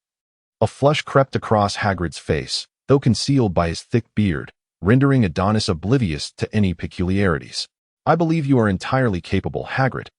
a flush crept across Hagrid's face, though concealed by his thick beard, rendering Adonis oblivious to any peculiarities. "I believe you are entirely capable, Hagrid.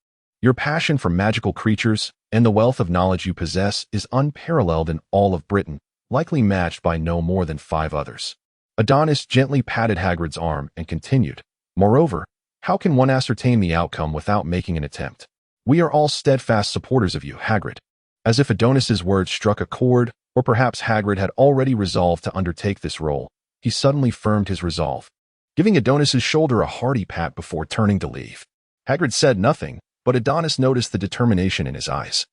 Your passion for magical creatures and the wealth of knowledge you possess is unparalleled in all of Britain, likely matched by no more than 5 others." Adonis gently patted Hagrid's arm and continued, "Moreover, how can one ascertain the outcome without making an attempt? We are all steadfast supporters of you, Hagrid." As if Adonis's words struck a chord, or perhaps Hagrid had already resolved to undertake this role, he suddenly firmed his resolve, giving Adonis's shoulder a hearty pat before turning to leave. Hagrid said nothing, but Adonis noticed the determination in his eyes,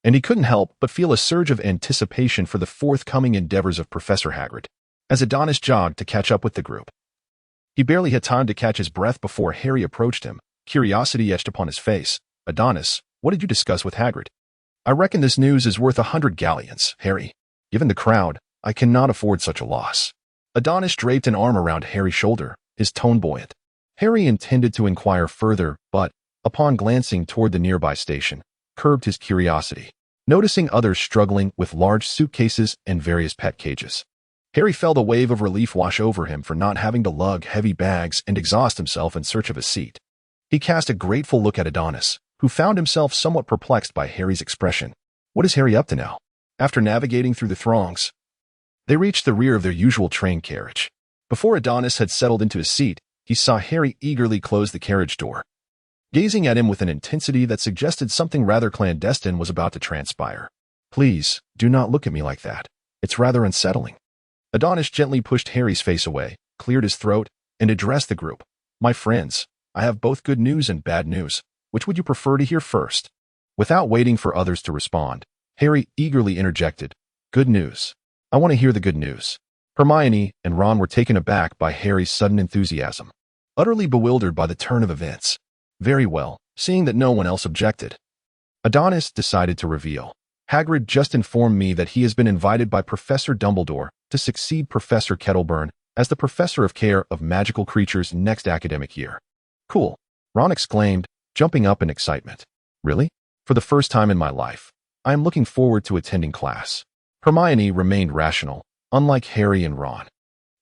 and he couldn't help but feel a surge of anticipation for the forthcoming endeavors of Professor Hagrid. As Adonis jogged to catch up with the group, he barely had time to catch his breath before Harry approached him, curiosity etched upon his face. "Adonis, what did you discuss with Hagrid?" "I reckon this news is worth 100 galleons, Harry. Given the crowd, I cannot afford such a loss." Adonis draped an arm around Harry's shoulder, his tone buoyant. Harry intended to inquire further, but, upon glancing toward the nearby station, curbed his curiosity, noticing others struggling with large suitcases and various pet cages. Harry felt a wave of relief wash over him for not having to lug heavy bags and exhaust himself in search of a seat. He cast a grateful look at Adonis, who found himself somewhat perplexed by Harry's expression. What is Harry up to now? After navigating through the throngs, they reached the rear of their usual train carriage. Before Adonis had settled into his seat, he saw Harry eagerly close the carriage door, gazing at him with an intensity that suggested something rather clandestine was about to transpire. Please, do not look at me like that. It's rather unsettling. Adonis gently pushed Harry's face away, cleared his throat, and addressed the group. My friends, I have both good news and bad news. Which would you prefer to hear first? Without waiting for others to respond, Harry eagerly interjected. Good news. I want to hear the good news. Hermione and Ron were taken aback by Harry's sudden enthusiasm, utterly bewildered by the turn of events. Very well, seeing that no one else objected. Adonis decided to reveal. Hagrid just informed me that he has been invited by Professor Dumbledore to succeed Professor Kettleburn as the Professor of Care of Magical Creatures next academic year. Cool, Ron exclaimed, jumping up in excitement. Really? For the first time in my life, I am looking forward to attending class. Hermione remained rational, unlike Harry and Ron,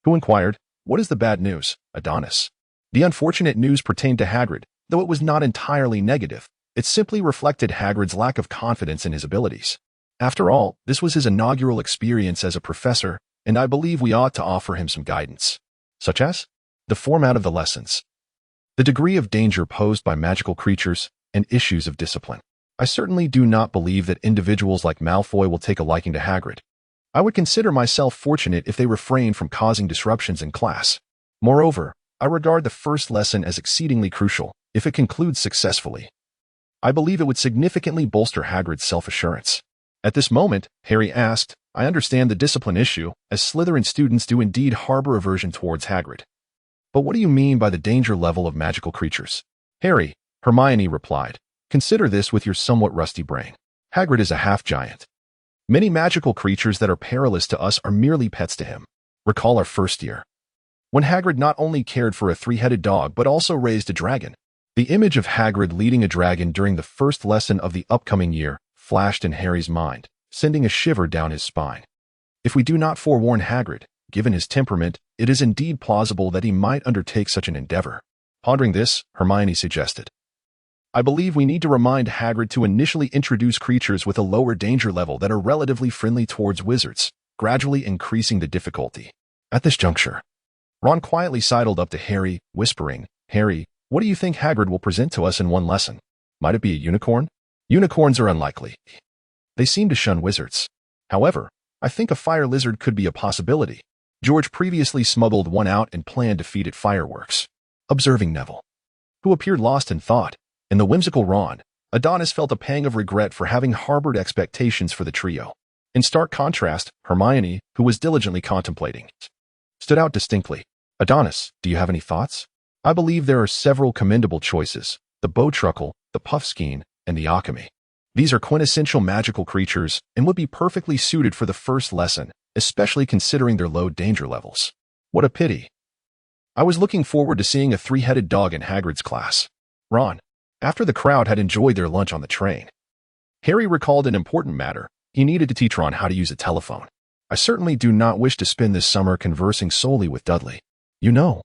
who inquired, what is the bad news, Adonis? The unfortunate news pertained to Hagrid, though it was not entirely negative. It simply reflected Hagrid's lack of confidence in his abilities. After all, this was his inaugural experience as a professor, and I believe we ought to offer him some guidance. Such as? The format of the lessons, the degree of danger posed by magical creatures, and issues of discipline. I certainly do not believe that individuals like Malfoy will take a liking to Hagrid. I would consider myself fortunate if they refrain from causing disruptions in class. Moreover, I regard the first lesson as exceedingly crucial, if it concludes successfully. I believe it would significantly bolster Hagrid's self-assurance. At this moment, Harry asked, I understand the discipline issue, as Slytherin students do indeed harbor aversion towards Hagrid. But what do you mean by the danger level of magical creatures? Harry, Hermione replied, consider this with your somewhat rusty brain. Hagrid is a half-giant. Many magical creatures that are perilous to us are merely pets to him. Recall our first year, when Hagrid not only cared for a three-headed dog but also raised a dragon. The image of Hagrid leading a dragon during the first lesson of the upcoming year flashed in Harry's mind, sending a shiver down his spine. If we do not forewarn Hagrid, given his temperament, it is indeed plausible that he might undertake such an endeavor. Pondering this, Hermione suggested, I believe we need to remind Hagrid to initially introduce creatures with a lower danger level that are relatively friendly towards wizards, gradually increasing the difficulty. At this juncture, Ron quietly sidled up to Harry, whispering, Harry, what do you think Hagrid will present to us in one lesson? Might it be a unicorn? Unicorns are unlikely. They seem to shun wizards. However, I think a fire lizard could be a possibility. George previously smuggled one out and planned to feed it fireworks. Observing Neville, who appeared lost in thought, and the whimsical Ron, Adonis felt a pang of regret for having harbored expectations for the trio. In stark contrast, Hermione, who was diligently contemplating, stood out distinctly. Adonis, do you have any thoughts? I believe there are several commendable choices, the bowtruckle, the puffskein, and the alchemy. These are quintessential magical creatures and would be perfectly suited for the first lesson, especially considering their low danger levels. What a pity. I was looking forward to seeing a three-headed dog in Hagrid's class. Ron, after the crowd had enjoyed their lunch on the train, Harry recalled an important matter. He needed to teach Ron how to use a telephone. I certainly do not wish to spend this summer conversing solely with Dudley. You know,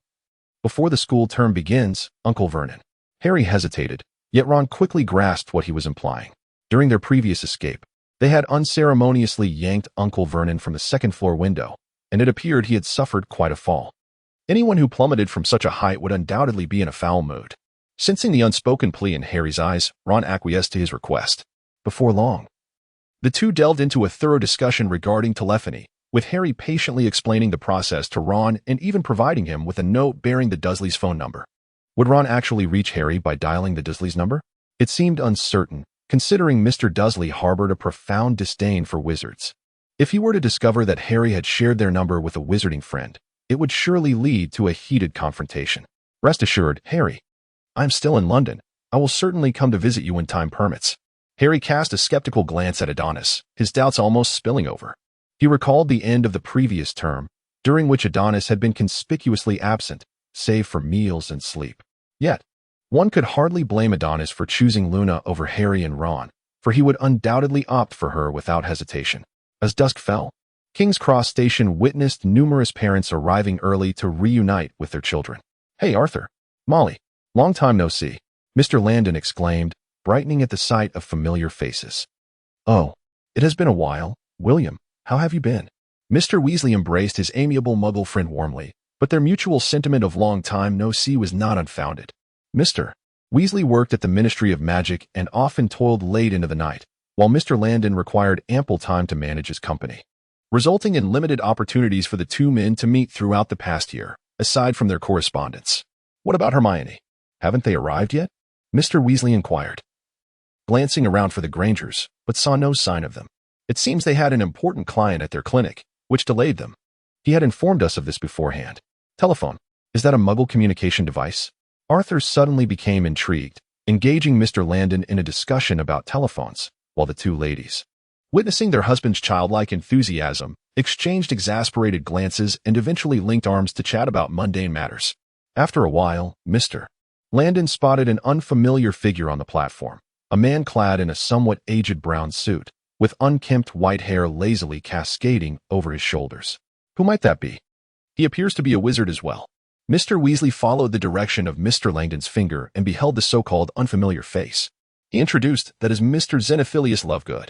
before the school term begins, Uncle Vernon. Harry hesitated, yet Ron quickly grasped what he was implying. During their previous escape, they had unceremoniously yanked Uncle Vernon from the second-floor window, and it appeared he had suffered quite a fall. Anyone who plummeted from such a height would undoubtedly be in a foul mood. Sensing the unspoken plea in Harry's eyes, Ron acquiesced to his request. Before long, the two delved into a thorough discussion regarding telephony, with Harry patiently explaining the process to Ron and even providing him with a note bearing the Dursleys' phone number. Would Ron actually reach Harry by dialing the Dursleys' number? It seemed uncertain, considering Mr. Dursley harbored a profound disdain for wizards. If he were to discover that Harry had shared their number with a wizarding friend, it would surely lead to a heated confrontation. Rest assured, Harry, I am still in London. I will certainly come to visit you when time permits. Harry cast a skeptical glance at Adonis, his doubts almost spilling over. He recalled the end of the previous term, during which Adonis had been conspicuously absent, save for meals and sleep. Yet, one could hardly blame Adonis for choosing Luna over Harry and Ron, for he would undoubtedly opt for her without hesitation. As dusk fell, King's Cross Station witnessed numerous parents arriving early to reunite with their children. Hey, Arthur, Molly, long time no see, Mr. Landon exclaimed, brightening at the sight of familiar faces. Oh, it has been a while, William. How have you been? Mr. Weasley embraced his amiable muggle friend warmly, but their mutual sentiment of long time no see was not unfounded. Mr. Weasley worked at the Ministry of Magic and often toiled late into the night, while Mr. Landon required ample time to manage his company, resulting in limited opportunities for the two men to meet throughout the past year, aside from their correspondence. "What about Hermione? Haven't they arrived yet?" Mr. Weasley inquired, glancing around for the Grangers, but saw no sign of them. It seems they had an important client at their clinic, which delayed them. He had informed us of this beforehand. "Telephone. Is that a Muggle communication device?" Arthur suddenly became intrigued, engaging Mr. Landon in a discussion about telephones, while the two ladies, witnessing their husband's childlike enthusiasm, exchanged exasperated glances and eventually linked arms to chat about mundane matters. After a while, Mr. Landon spotted an unfamiliar figure on the platform, a man clad in a somewhat aged brown suit, with unkempt white hair lazily cascading over his shoulders. Who might that be? He appears to be a wizard as well. Mr. Weasley followed the direction of Mr. Langdon's finger and beheld the so-called unfamiliar face. He introduced that as Mr. Xenophilius Lovegood.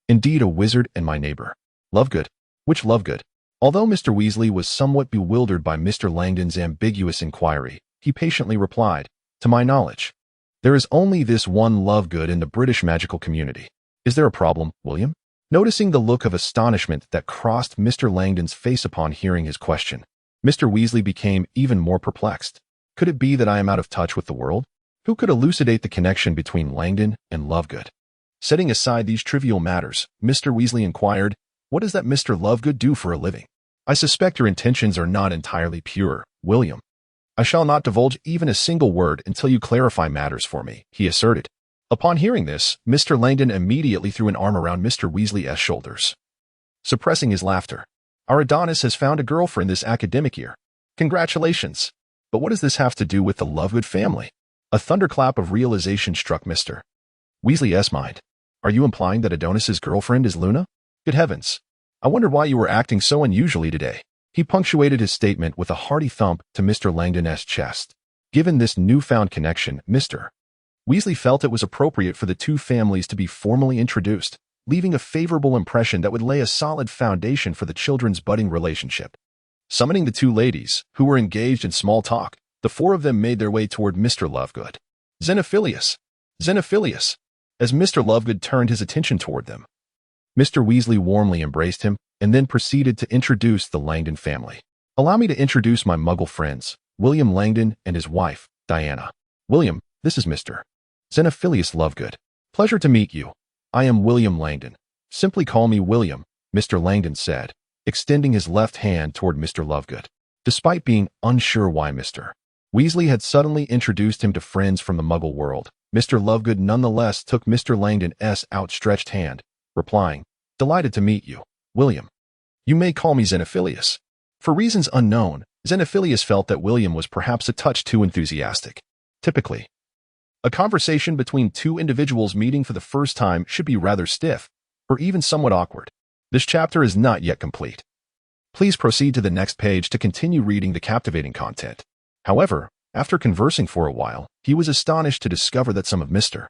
"Indeed a wizard and my neighbor." "Lovegood? Which Lovegood?" Although Mr. Weasley was somewhat bewildered by Mr. Langdon's ambiguous inquiry, he patiently replied, "To my knowledge, there is only this one Lovegood in the British magical community. Is there a problem, William?" Noticing the look of astonishment that crossed Mr. Langdon's face upon hearing his question, Mr. Weasley became even more perplexed. Could it be that I am out of touch with the world? Who could elucidate the connection between Langdon and Lovegood? Setting aside these trivial matters, Mr. Weasley inquired, "What does that Mr. Lovegood do for a living?" "I suspect your intentions are not entirely pure, William. I shall not divulge even a single word until you clarify matters for me," he asserted. Upon hearing this, Mr. Langdon immediately threw an arm around Mr. Weasley's shoulders, suppressing his laughter. "Our Adonis has found a girlfriend this academic year. Congratulations! But what does this have to do with the Lovegood family?" A thunderclap of realization struck Mr. Weasley's mind. "Are you implying that Adonis's girlfriend is Luna? Good heavens! I wondered why you were acting so unusually today." He punctuated his statement with a hearty thump to Mr. Langdon's chest. Given this newfound connection, Mr. Weasley felt it was appropriate for the two families to be formally introduced, leaving a favorable impression that would lay a solid foundation for the children's budding relationship. Summoning the two ladies, who were engaged in small talk, the four of them made their way toward Mr. Lovegood. "Xenophilius! Xenophilius!" As Mr. Lovegood turned his attention toward them, Mr. Weasley warmly embraced him and then proceeded to introduce the Langdon family. "Allow me to introduce my Muggle friends, William Langdon and his wife, Diana. William, this is Mr. Xenophilius Lovegood. Pleasure to meet you. I am William Langdon. Simply call me William," Mr. Langdon said, extending his left hand toward Mr. Lovegood. Despite being unsure why Mr. Weasley had suddenly introduced him to friends from the Muggle world, Mr. Lovegood nonetheless took Mr. Langdon's outstretched hand, replying, "Delighted to meet you, William. You may call me Xenophilius." For reasons unknown, Xenophilius felt that William was perhaps a touch too enthusiastic. Typically, a conversation between two individuals meeting for the first time should be rather stiff, or even somewhat awkward. This chapter is not yet complete. Please proceed to the next page to continue reading the captivating content. However, after conversing for a while, he was astonished to discover that some of Mr.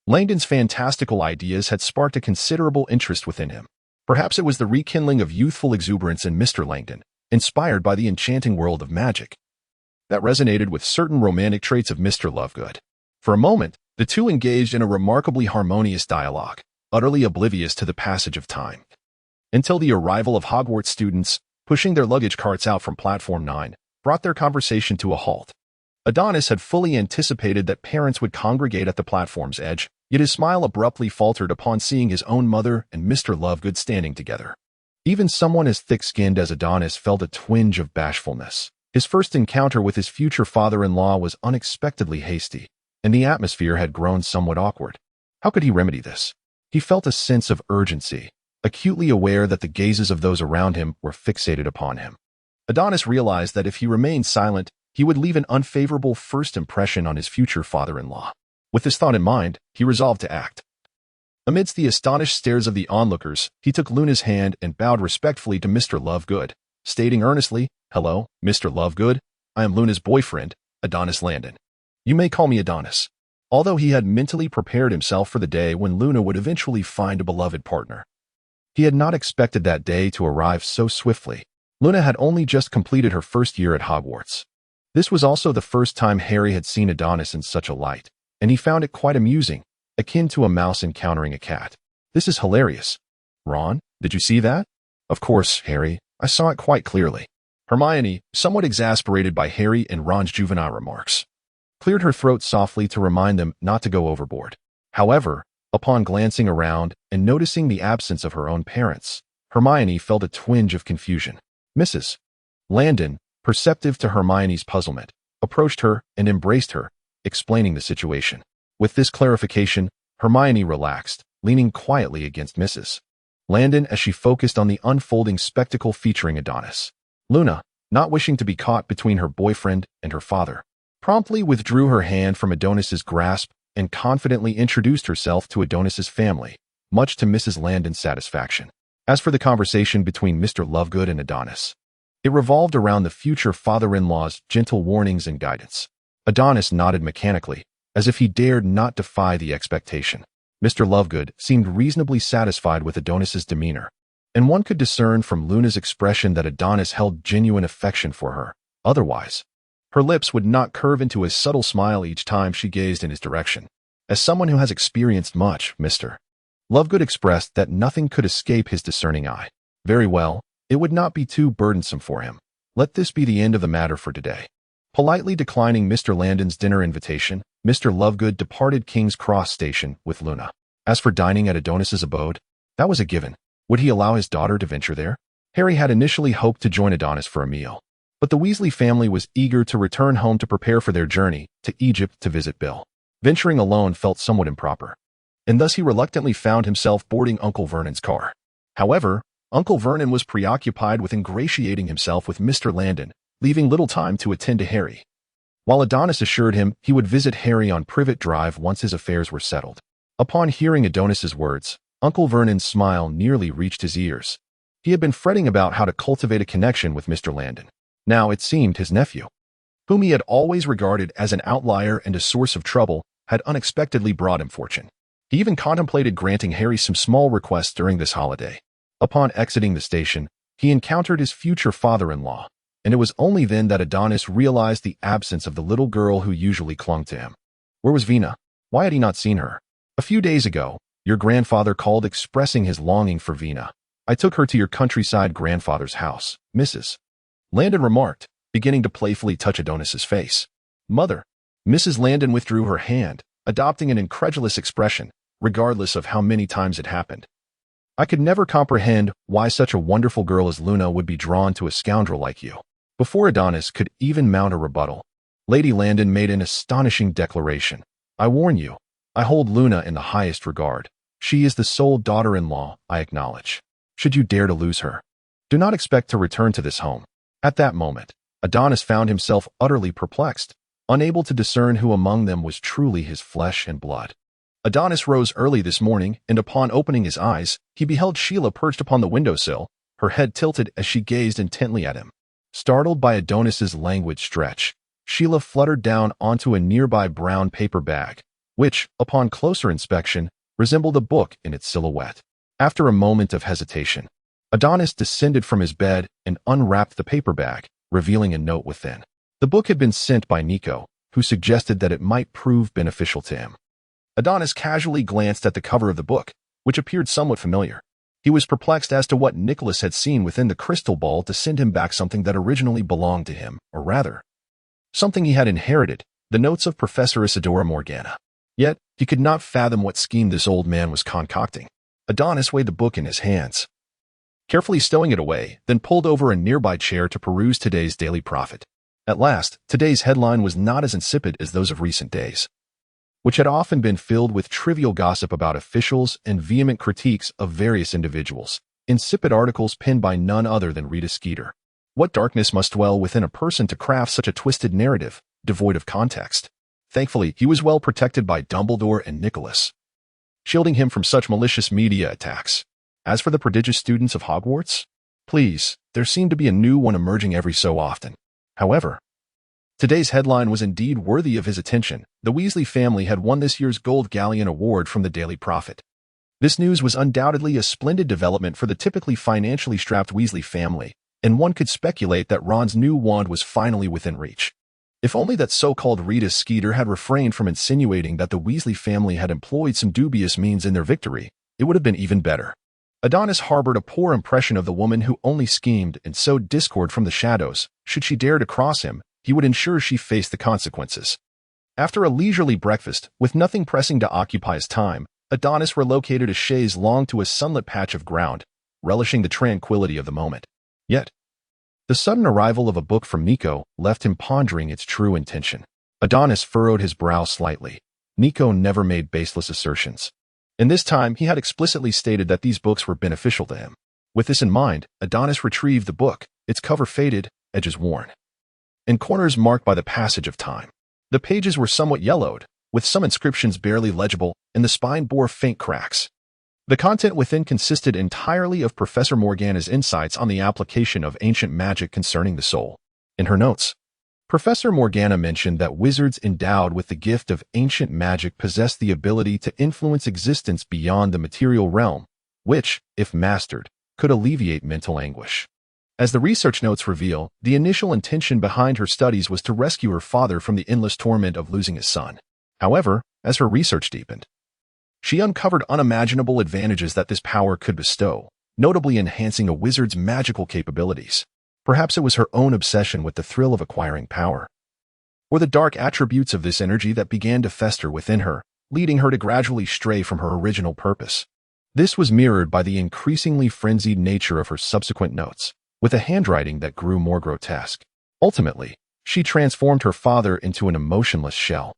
Langdon's fantastical ideas had sparked a considerable interest within him. Perhaps it was the rekindling of youthful exuberance in Mr. Langdon, inspired by the enchanting world of magic, that resonated with certain romantic traits of Mr. Lovegood. For a moment, the two engaged in a remarkably harmonious dialogue, utterly oblivious to the passage of time, until the arrival of Hogwarts students, pushing their luggage carts out from Platform 9, brought their conversation to a halt. Adonis had fully anticipated that parents would congregate at the platform's edge, yet his smile abruptly faltered upon seeing his own mother and Mr. Lovegood standing together. Even someone as thick-skinned as Adonis felt a twinge of bashfulness. His first encounter with his future father-in-law was unexpectedly hasty, and the atmosphere had grown somewhat awkward. How could he remedy this? He felt a sense of urgency, acutely aware that the gazes of those around him were fixated upon him. Adonis realized that if he remained silent, he would leave an unfavorable first impression on his future father-in-law. With this thought in mind, he resolved to act. Amidst the astonished stares of the onlookers, he took Luna's hand and bowed respectfully to Mr. Lovegood, stating earnestly, "Hello, Mr. Lovegood. I am Luna's boyfriend, Adonis Landon. You may call me Adonis." Although he had mentally prepared himself for the day when Luna would eventually find a beloved partner, he had not expected that day to arrive so swiftly. Luna had only just completed her first year at Hogwarts. This was also the first time Harry had seen Adonis in such a light, and he found it quite amusing, akin to a mouse encountering a cat. This is hilarious. Ron, did you see that? Of course, Harry. I saw it quite clearly. Hermione, somewhat exasperated by Harry and Ron's juvenile remarks, cleared her throat softly to remind them not to go overboard. However, upon glancing around and noticing the absence of her own parents, Hermione felt a twinge of confusion. Mrs. Landon, perceptive to Hermione's puzzlement, approached her and embraced her, explaining the situation. With this clarification, Hermione relaxed, leaning quietly against Mrs. Landon as she focused on the unfolding spectacle featuring Adonis. Luna, not wishing to be caught between her boyfriend and her father, promptly withdrew her hand from Adonis's grasp and confidently introduced herself to Adonis's family, much to Mrs. Landon's satisfaction. As for the conversation between Mr. Lovegood and Adonis, it revolved around the future father-in-law's gentle warnings and guidance. Adonis nodded mechanically, as if he dared not defy the expectation. Mr. Lovegood seemed reasonably satisfied with Adonis's demeanor, and one could discern from Luna's expression that Adonis held genuine affection for her. Otherwise, her lips would not curve into a subtle smile each time she gazed in his direction. As someone who has experienced much, Mr. Lovegood expressed that nothing could escape his discerning eye. Very well, it would not be too burdensome for him. Let this be the end of the matter for today. Politely declining Mr. Landon's dinner invitation, Mr. Lovegood departed King's Cross Station with Luna. As for dining at Adonis's abode, that was a given. Would he allow his daughter to venture there? Harry had initially hoped to join Adonis for a meal, but the Weasley family was eager to return home to prepare for their journey to Egypt to visit Bill. Venturing alone felt somewhat improper, and thus he reluctantly found himself boarding Uncle Vernon's car. However, Uncle Vernon was preoccupied with ingratiating himself with Mr. Landon, leaving little time to attend to Harry. While Adonis assured him he would visit Harry on Privet Drive once his affairs were settled. Upon hearing Adonis's words, Uncle Vernon's smile nearly reached his ears. He had been fretting about how to cultivate a connection with Mr. Landon. Now it seemed his nephew, whom he had always regarded as an outlier and a source of trouble, had unexpectedly brought him fortune. He even contemplated granting Harry some small requests during this holiday. Upon exiting the station, he encountered his future father-in-law, and it was only then that Adonis realized the absence of the little girl who usually clung to him. Where was Vina? Why had he not seen her? A few days ago, your grandfather called expressing his longing for Vina. I took her to your countryside grandfather's house, Mrs. Landon remarked, beginning to playfully touch Adonis's face. Mother. Mrs. Landon withdrew her hand, adopting an incredulous expression, regardless of how many times it happened. I could never comprehend why such a wonderful girl as Luna would be drawn to a scoundrel like you. Before Adonis could even mount a rebuttal, Lady Landon made an astonishing declaration. I warn you, I hold Luna in the highest regard. She is the sole daughter-in-law I acknowledge. Should you dare to lose her, do not expect to return to this home. At that moment, Adonis found himself utterly perplexed, unable to discern who among them was truly his flesh and blood. Adonis rose early this morning, and upon opening his eyes, he beheld Sheila perched upon the windowsill, her head tilted as she gazed intently at him. Startled by Adonis's languid stretch, Sheila fluttered down onto a nearby brown paper bag, which, upon closer inspection, resembled a book in its silhouette. After a moment of hesitation, Adonis descended from his bed and unwrapped the paper bag, revealing a note within. The book had been sent by Nico, who suggested that it might prove beneficial to him. Adonis casually glanced at the cover of the book, which appeared somewhat familiar. He was perplexed as to what Nicholas had seen within the crystal ball to send him back something that originally belonged to him, or rather, something he had inherited, the notes of Professor Isidora Morgana. Yet, he could not fathom what scheme this old man was concocting. Adonis weighed the book in his hands, carefully stowing it away, then pulled over a nearby chair to peruse today's Daily Prophet. At last, today's headline was not as insipid as those of recent days, which had often been filled with trivial gossip about officials and vehement critiques of various individuals, insipid articles penned by none other than Rita Skeeter. What darkness must dwell within a person to craft such a twisted narrative, devoid of context? Thankfully, he was well protected by Dumbledore and Nicholas, shielding him from such malicious media attacks. As for the prodigious students of Hogwarts, please, there seemed to be a new one emerging every so often. However, today's headline was indeed worthy of his attention. The Weasley family had won this year's Gold Galleon Award from the Daily Prophet. This news was undoubtedly a splendid development for the typically financially strapped Weasley family, and one could speculate that Ron's new wand was finally within reach. If only that so-called Rita Skeeter had refrained from insinuating that the Weasley family had employed some dubious means in their victory, it would have been even better. Adonis harbored a poor impression of the woman who only schemed and sowed discord from the shadows. Should she dare to cross him, he would ensure she faced the consequences. After a leisurely breakfast, with nothing pressing to occupy his time, Adonis relocated a chaise longue to a sunlit patch of ground, relishing the tranquility of the moment. Yet, the sudden arrival of a book from Nico left him pondering its true intention. Adonis furrowed his brow slightly. Nico never made baseless assertions. And this time, he had explicitly stated that these books were beneficial to him. With this in mind, Adonis retrieved the book, its cover faded, edges worn, and corners marked by the passage of time. The pages were somewhat yellowed, with some inscriptions barely legible, and the spine bore faint cracks. The content within consisted entirely of Professor Morgana's insights on the application of ancient magic concerning the soul. In her notes, Professor Morgana mentioned that wizards endowed with the gift of ancient magic possess the ability to influence existence beyond the material realm, which, if mastered, could alleviate mental anguish. As the research notes reveal, the initial intention behind her studies was to rescue her father from the endless torment of losing his son. However, as her research deepened, she uncovered unimaginable advantages that this power could bestow, notably enhancing a wizard's magical capabilities. Perhaps it was her own obsession with the thrill of acquiring power, or the dark attributes of this energy that began to fester within her, leading her to gradually stray from her original purpose. This was mirrored by the increasingly frenzied nature of her subsequent notes, with a handwriting that grew more grotesque. Ultimately, she transformed her father into an emotionless shell,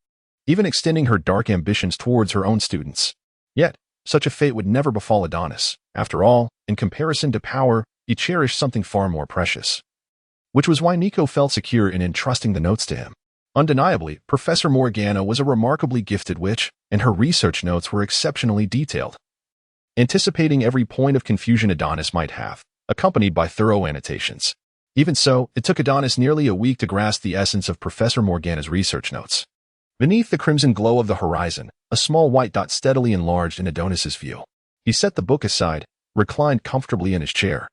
even extending her dark ambitions towards her own students. Yet, such a fate would never befall Adonis. After all, in comparison to power, he cherished something far more precious, which was why Nico felt secure in entrusting the notes to him. Undeniably, Professor Morgana was a remarkably gifted witch, and her research notes were exceptionally detailed, anticipating every point of confusion Adonis might have, accompanied by thorough annotations. Even so, it took Adonis nearly a week to grasp the essence of Professor Morgana's research notes. Beneath the crimson glow of the horizon, a small white dot steadily enlarged in Adonis's view. He set the book aside, reclined comfortably in his chair,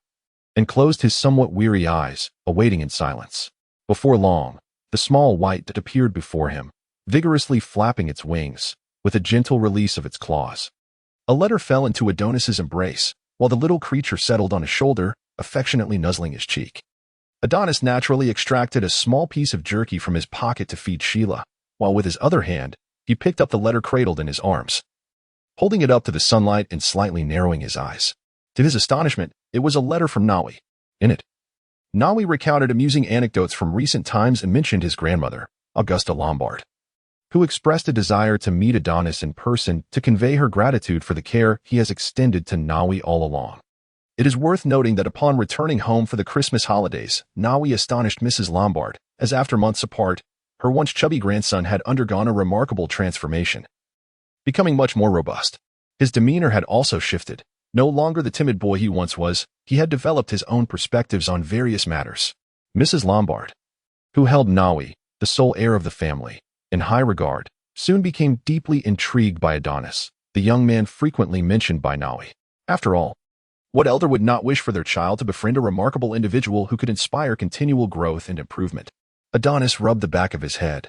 and closed his somewhat weary eyes, awaiting in silence. Before long, the small white dot appeared before him, vigorously flapping its wings, with a gentle release of its claws. A letter fell into Adonis's embrace, while the little creature settled on his shoulder, affectionately nuzzling his cheek. Adonis naturally extracted a small piece of jerky from his pocket to feed Sheila, while with his other hand, he picked up the letter cradled in his arms, holding it up to the sunlight and slightly narrowing his eyes. To his astonishment, it was a letter from Nawi. In it, Nawi recounted amusing anecdotes from recent times and mentioned his grandmother, Augusta Lombard, who expressed a desire to meet Adonis in person to convey her gratitude for the care he has extended to Nawi all along. It is worth noting that upon returning home for the Christmas holidays, Nawi astonished Mrs. Lombard, as after months apart, her once chubby grandson had undergone a remarkable transformation, becoming much more robust. His demeanor had also shifted. No longer the timid boy he once was, he had developed his own perspectives on various matters. Mrs. Lombard, who held Nawi, the sole heir of the family, in high regard, soon became deeply intrigued by Adonis, the young man frequently mentioned by Nawi. After all, what elder would not wish for their child to befriend a remarkable individual who could inspire continual growth and improvement? Adonis rubbed the back of his head,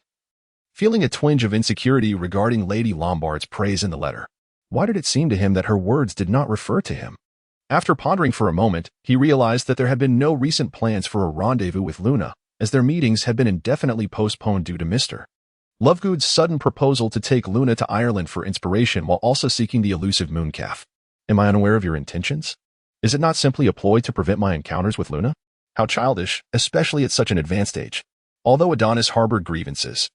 feeling a twinge of insecurity regarding Lady Lombard's praise in the letter. Why did it seem to him that her words did not refer to him? After pondering for a moment, he realized that there had been no recent plans for a rendezvous with Luna, as their meetings had been indefinitely postponed due to Mr. Lovegood's sudden proposal to take Luna to Ireland for inspiration while also seeking the elusive mooncalf. Am I unaware of your intentions? Is it not simply a ploy to prevent my encounters with Luna? How childish, especially at such an advanced age. Although Adonis harbored grievances,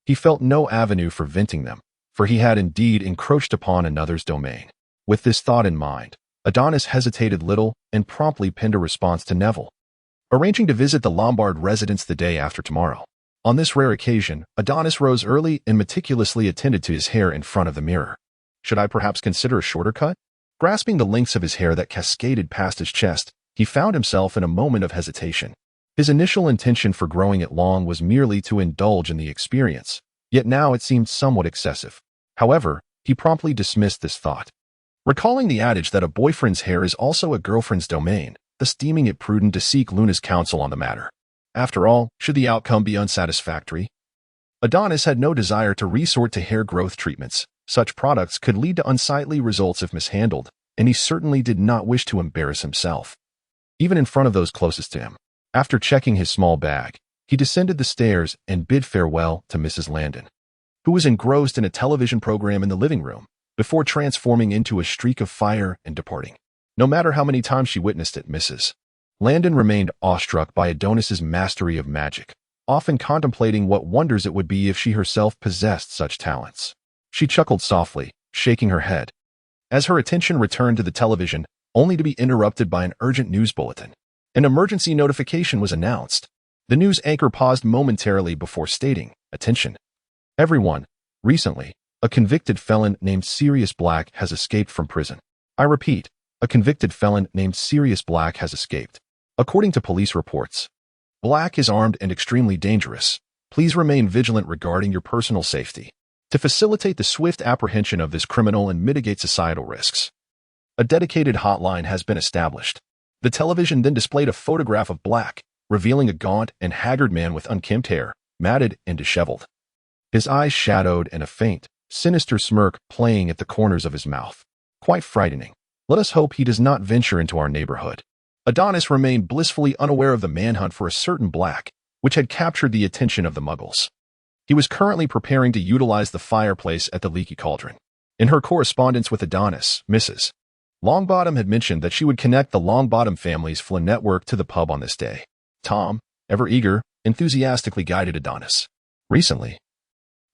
he felt no avenue for venting them, for he had indeed encroached upon another's domain. With this thought in mind, Adonis hesitated little and promptly penned a response to Neville, arranging to visit the Lombard residence the day after tomorrow. On this rare occasion, Adonis rose early and meticulously attended to his hair in front of the mirror. Should I perhaps consider a shorter cut? Grasping the lengths of his hair that cascaded past his chest, he found himself in a moment of hesitation. His initial intention for growing it long was merely to indulge in the experience, yet now it seemed somewhat excessive. However, he promptly dismissed this thought, recalling the adage that a boyfriend's hair is also a girlfriend's domain, thus deeming it prudent to seek Luna's counsel on the matter. After all, should the outcome be unsatisfactory, Adonis had no desire to resort to hair growth treatments. Such products could lead to unsightly results if mishandled, and he certainly did not wish to embarrass himself, even in front of those closest to him. After checking his small bag, he descended the stairs and bid farewell to Mrs. Landon, who was engrossed in a television program in the living room, before transforming into a streak of fire and departing. No matter how many times she witnessed it, Mrs. Landon remained awestruck by Adonis's mastery of magic, often contemplating what wonders it would be if she herself possessed such talents. She chuckled softly, shaking her head, as her attention returned to the television, only to be interrupted by an urgent news bulletin. An emergency notification was announced. The news anchor paused momentarily before stating, "Attention, everyone. Recently, a convicted felon named Sirius Black has escaped from prison. I repeat, a convicted felon named Sirius Black has escaped. According to police reports, Black is armed and extremely dangerous. Please remain vigilant regarding your personal safety to facilitate the swift apprehension of this criminal and mitigate societal risks." A dedicated hotline has been established. The television then displayed a photograph of Black, revealing a gaunt and haggard man with unkempt hair, matted and disheveled, his eyes shadowed and a faint, sinister smirk playing at the corners of his mouth. Quite frightening. Let us hope he does not venture into our neighborhood. Adonis remained blissfully unaware of the manhunt for a certain Black, which had captured the attention of the Muggles. He was currently preparing to utilize the fireplace at the Leaky Cauldron. In her correspondence with Adonis, Mrs. Longbottom had mentioned that she would connect the Longbottom family's Flynn network to the pub on this day. Tom, ever eager, enthusiastically guided Adonis. Recently,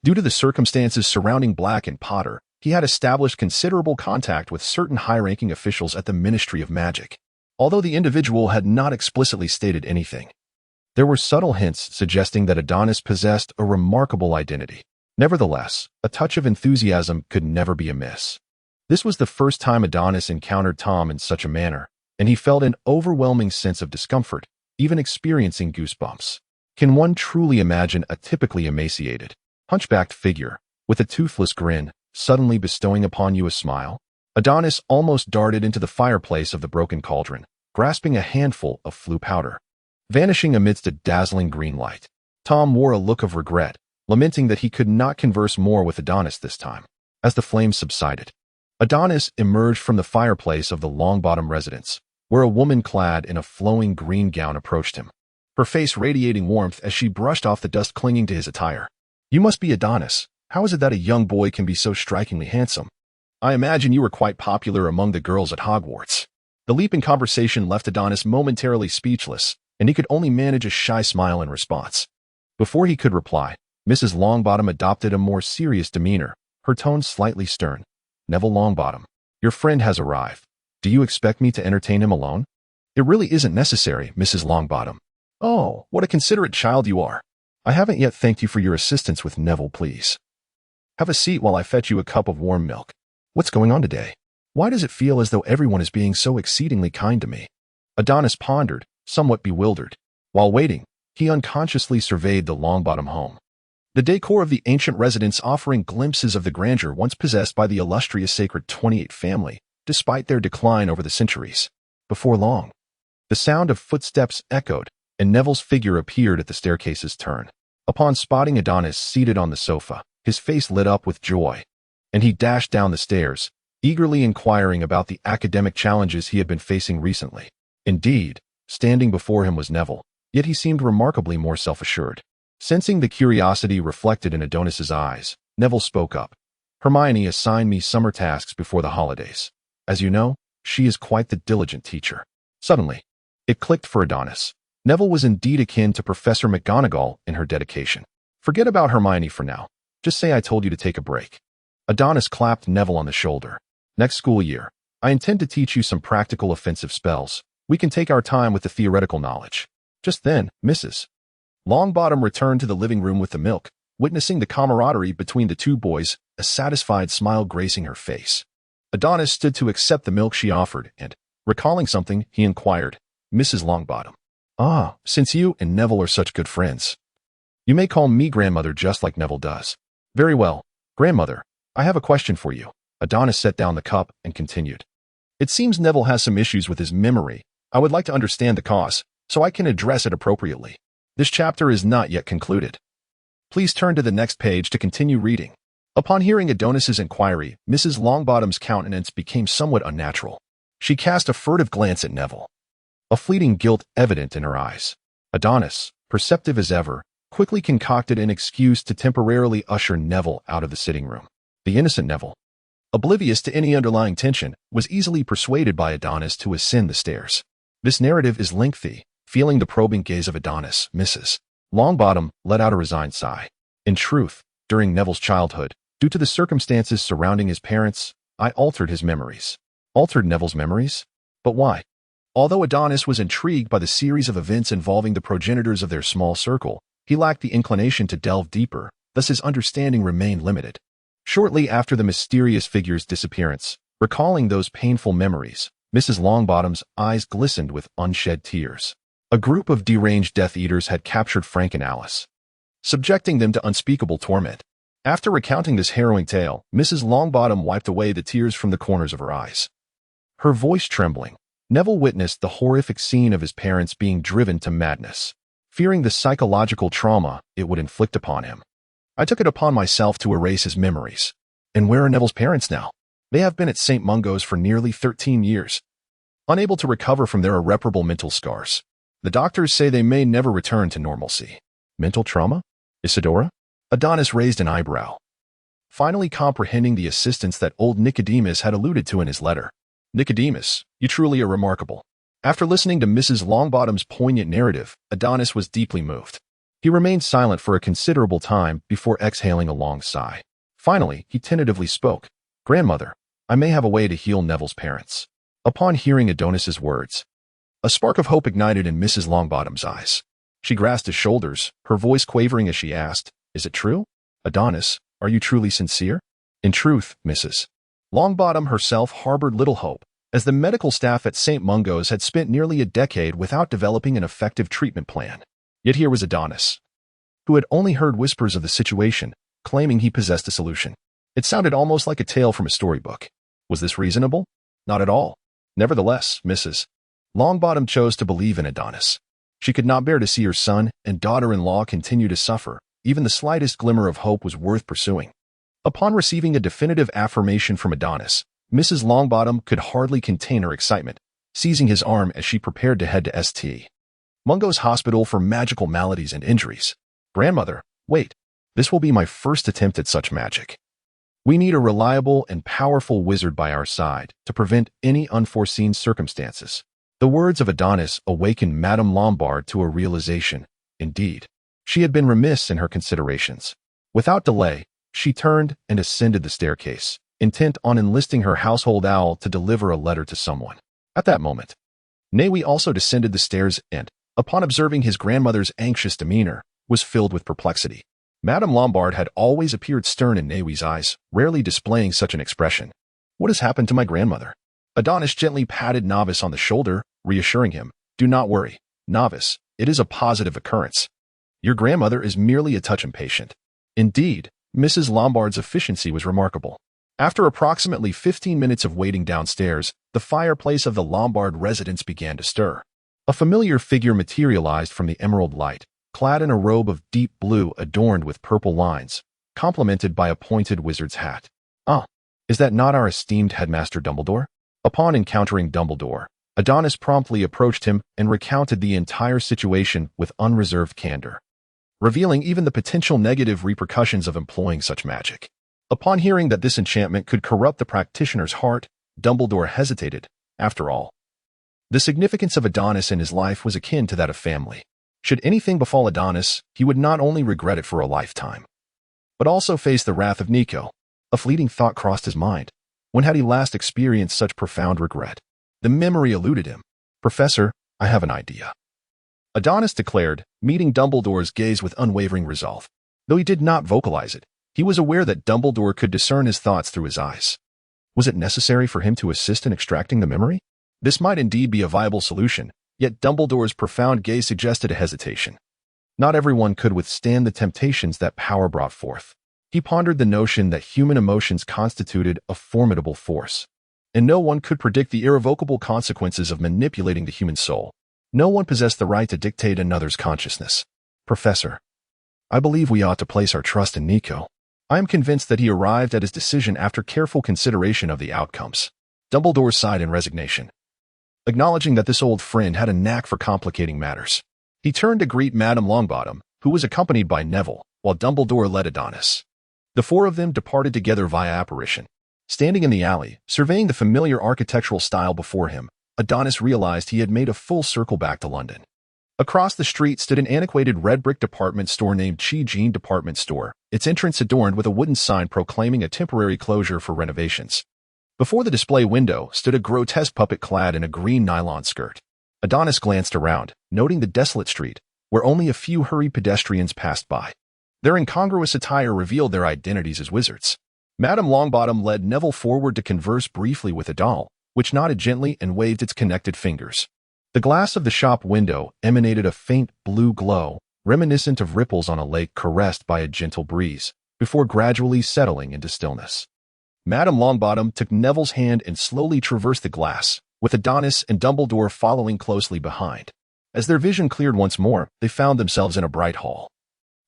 due to the circumstances surrounding Black and Potter, he had established considerable contact with certain high-ranking officials at the Ministry of Magic. Although the individual had not explicitly stated anything, there were subtle hints suggesting that Adonis possessed a remarkable identity. Nevertheless, a touch of enthusiasm could never be amiss. This was the first time Adonis encountered Tom in such a manner, and he felt an overwhelming sense of discomfort, even experiencing goosebumps. Can one truly imagine a typically emaciated, hunchbacked figure, with a toothless grin, suddenly bestowing upon you a smile? Adonis almost darted into the fireplace of the broken cauldron, grasping a handful of flue powder, vanishing amidst a dazzling green light. Tom wore a look of regret, lamenting that he could not converse more with Adonis this time. As the flames subsided, Adonis emerged from the fireplace of the Longbottom residence, where a woman clad in a flowing green gown approached him, her face radiating warmth as she brushed off the dust clinging to his attire. "You must be Adonis. How is it that a young boy can be so strikingly handsome? I imagine you were quite popular among the girls at Hogwarts." The leap in conversation left Adonis momentarily speechless, and he could only manage a shy smile in response. Before he could reply, Mrs. Longbottom adopted a more serious demeanor, her tone slightly stern. "Neville Longbottom, your friend has arrived. Do you expect me to entertain him alone?" "It really isn't necessary, Mrs. Longbottom." "Oh, what a considerate child you are. I haven't yet thanked you for your assistance with Neville, please. Have a seat while I fetch you a cup of warm milk. What's going on today? Why does it feel as though everyone is being so exceedingly kind to me?" Adonis pondered, somewhat bewildered. While waiting, he unconsciously surveyed the Longbottom home, the decor of the ancient residence offering glimpses of the grandeur once possessed by the illustrious Sacred 28 family, despite their decline over the centuries. Before long, the sound of footsteps echoed, and Neville's figure appeared at the staircase's turn. Upon spotting Adonis seated on the sofa, his face lit up with joy, and he dashed down the stairs, eagerly inquiring about the academic challenges he had been facing recently. Indeed, standing before him was Neville, yet he seemed remarkably more self-assured. Sensing the curiosity reflected in Adonis's eyes, Neville spoke up. "Hermione assigned me summer tasks before the holidays. As you know, she is quite the diligent teacher." Suddenly, it clicked for Adonis. Neville was indeed akin to Professor McGonagall in her dedication. "Forget about Hermione for now. Just say I told you to take a break." Adonis clapped Neville on the shoulder. "Next school year, I intend to teach you some practical offensive spells. We can take our time with the theoretical knowledge." Just then, Mrs. Longbottom returned to the living room with the milk, witnessing the camaraderie between the two boys, a satisfied smile gracing her face. Adonis stood to accept the milk she offered, and, recalling something, he inquired, "Mrs. Longbottom, since you and Neville are such good friends, you may call me grandmother just like Neville does." "Very well, grandmother, I have a question for you." Adonis set down the cup and continued. "It seems Neville has some issues with his memory. I would like to understand the cause, so I can address it appropriately. This chapter is not yet concluded. Please turn to the next page to continue reading. Upon hearing Adonis's inquiry, Mrs. Longbottom's countenance became somewhat unnatural. She cast a furtive glance at Neville, a fleeting guilt evident in her eyes. Adonis, perceptive as ever, quickly concocted an excuse to temporarily usher Neville out of the sitting room. The innocent Neville, oblivious to any underlying tension, was easily persuaded by Adonis to ascend the stairs. This narrative is lengthy. Feeling the probing gaze of Adonis, Mrs. Longbottom let out a resigned sigh. In truth, during Neville's childhood, due to the circumstances surrounding his parents, I altered his memories. Altered Neville's memories? But why? Although Adonis was intrigued by the series of events involving the progenitors of their small circle, he lacked the inclination to delve deeper, thus his understanding remained limited. Shortly after the mysterious figure's disappearance, recalling those painful memories, Mrs. Longbottom's eyes glistened with unshed tears. A group of deranged Death Eaters had captured Frank and Alice, subjecting them to unspeakable torment. After recounting this harrowing tale, Mrs. Longbottom wiped away the tears from the corners of her eyes. Her voice trembling, Neville witnessed the horrific scene of his parents being driven to madness, fearing the psychological trauma it would inflict upon him. I took it upon myself to erase his memories. And where are Neville's parents now? They have been at St. Mungo's for nearly 13 years, unable to recover from their irreparable mental scars. The doctors say they may never return to normalcy. Mental trauma? Isadora? Adonis raised an eyebrow, finally comprehending the assistance that old Nicodemus had alluded to in his letter. Nicodemus, you truly are remarkable. After listening to Mrs. Longbottom's poignant narrative, Adonis was deeply moved. He remained silent for a considerable time before exhaling a long sigh. Finally, he tentatively spoke. Grandmother, I may have a way to heal Neville's parents. Upon hearing Adonis's words, a spark of hope ignited in Mrs. Longbottom's eyes. She grasped his shoulders, her voice quavering as she asked, Is it true? Adonis, are you truly sincere? In truth, Mrs. Longbottom herself harbored little hope, as the medical staff at St. Mungo's had spent nearly a decade without developing an effective treatment plan. Yet here was Adonis, who had only heard whispers of the situation, claiming he possessed a solution. It sounded almost like a tale from a storybook. Was this reasonable? Not at all. Nevertheless, Mrs. Longbottom chose to believe in Adonis. She could not bear to see her son and daughter-in-law continue to suffer. Even the slightest glimmer of hope was worth pursuing. Upon receiving a definitive affirmation from Adonis, Mrs. Longbottom could hardly contain her excitement, seizing his arm as she prepared to head to St. Mungo's Hospital for Magical Maladies and Injuries. Grandmother, wait. This will be my first attempt at such magic. We need a reliable and powerful wizard by our side to prevent any unforeseen circumstances. The words of Adonis awakened Madame Lombard to a realization. Indeed, she had been remiss in her considerations. Without delay, she turned and ascended the staircase, intent on enlisting her household owl to deliver a letter to someone. At that moment, Newi also descended the stairs and, upon observing his grandmother's anxious demeanor, was filled with perplexity. Madame Lombard had always appeared stern in Newi's eyes, rarely displaying such an expression. What has happened to my grandmother? Adonis gently patted Novice on the shoulder, reassuring him. Do not worry, Novice, it is a positive occurrence. Your grandmother is merely a touch impatient. Indeed, Mrs. Lombard's efficiency was remarkable. After approximately 15 minutes of waiting downstairs, the fireplace of the Lombard residence began to stir. A familiar figure materialized from the emerald light, clad in a robe of deep blue adorned with purple lines, complemented by a pointed wizard's hat. Ah, is that not our esteemed headmaster Dumbledore? Upon encountering Dumbledore, Adonis promptly approached him and recounted the entire situation with unreserved candor, revealing even the potential negative repercussions of employing such magic. Upon hearing that this enchantment could corrupt the practitioner's heart, Dumbledore hesitated. After all, the significance of Adonis in his life was akin to that of family. Should anything befall Adonis, he would not only regret it for a lifetime, but also face the wrath of Nico. A fleeting thought crossed his mind. When had he last experienced such profound regret? The memory eluded him. Professor, I have an idea, Adonis declared, meeting Dumbledore's gaze with unwavering resolve. Though he did not vocalize it, he was aware that Dumbledore could discern his thoughts through his eyes. Was it necessary for him to assist in extracting the memory? This might indeed be a viable solution, yet Dumbledore's profound gaze suggested a hesitation. Not everyone could withstand the temptations that power brought forth. He pondered the notion that human emotions constituted a formidable force, and no one could predict the irrevocable consequences of manipulating the human soul. No one possessed the right to dictate another's consciousness. Professor, I believe we ought to place our trust in Nico. I am convinced that he arrived at his decision after careful consideration of the outcomes. Dumbledore sighed in resignation, acknowledging that this old friend had a knack for complicating matters. He turned to greet Madame Longbottom, who was accompanied by Neville, while Dumbledore led Adonis. The four of them departed together via apparition. Standing in the alley, surveying the familiar architectural style before him, Adonis realized he had made a full circle back to London. Across the street stood an antiquated red-brick department store named Chi Jean Department Store, its entrance adorned with a wooden sign proclaiming a temporary closure for renovations. Before the display window stood a grotesque puppet clad in a green nylon skirt. Adonis glanced around, noting the desolate street, where only a few hurried pedestrians passed by. Their incongruous attire revealed their identities as wizards. Madame Longbottom led Neville forward to converse briefly with a doll, which nodded gently and waved its connected fingers. The glass of the shop window emanated a faint blue glow, reminiscent of ripples on a lake caressed by a gentle breeze, before gradually settling into stillness. Madame Longbottom took Neville's hand and slowly traversed the glass, with Adonis and Dumbledore following closely behind. As their vision cleared once more, they found themselves in a bright hall,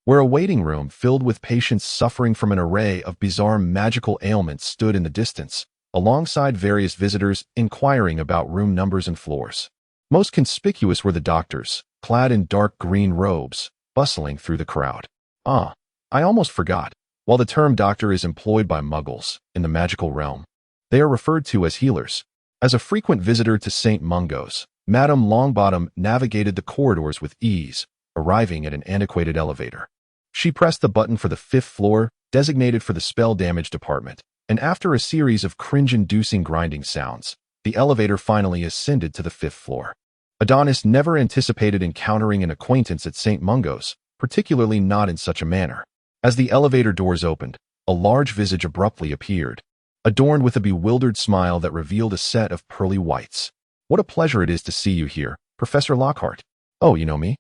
where a waiting room filled with patients suffering from an array of bizarre magical ailments stood in the distance, alongside various visitors inquiring about room numbers and floors. Most conspicuous were the doctors, clad in dark green robes, bustling through the crowd. I almost forgot. While the term doctor is employed by muggles in the magical realm, they are referred to as healers. As a frequent visitor to St. Mungo's, Madame Longbottom navigated the corridors with ease, arriving at an antiquated elevator. She pressed the button for the 5th floor, designated for the spell damage department, and after a series of cringe-inducing grinding sounds, the elevator finally ascended to the 5th floor. Adonis never anticipated encountering an acquaintance at St. Mungo's, particularly not in such a manner. As the elevator doors opened, a large visage abruptly appeared, adorned with a bewildered smile that revealed a set of pearly whites. What a pleasure it is to see you here, Professor Lockhart. Oh, you know me?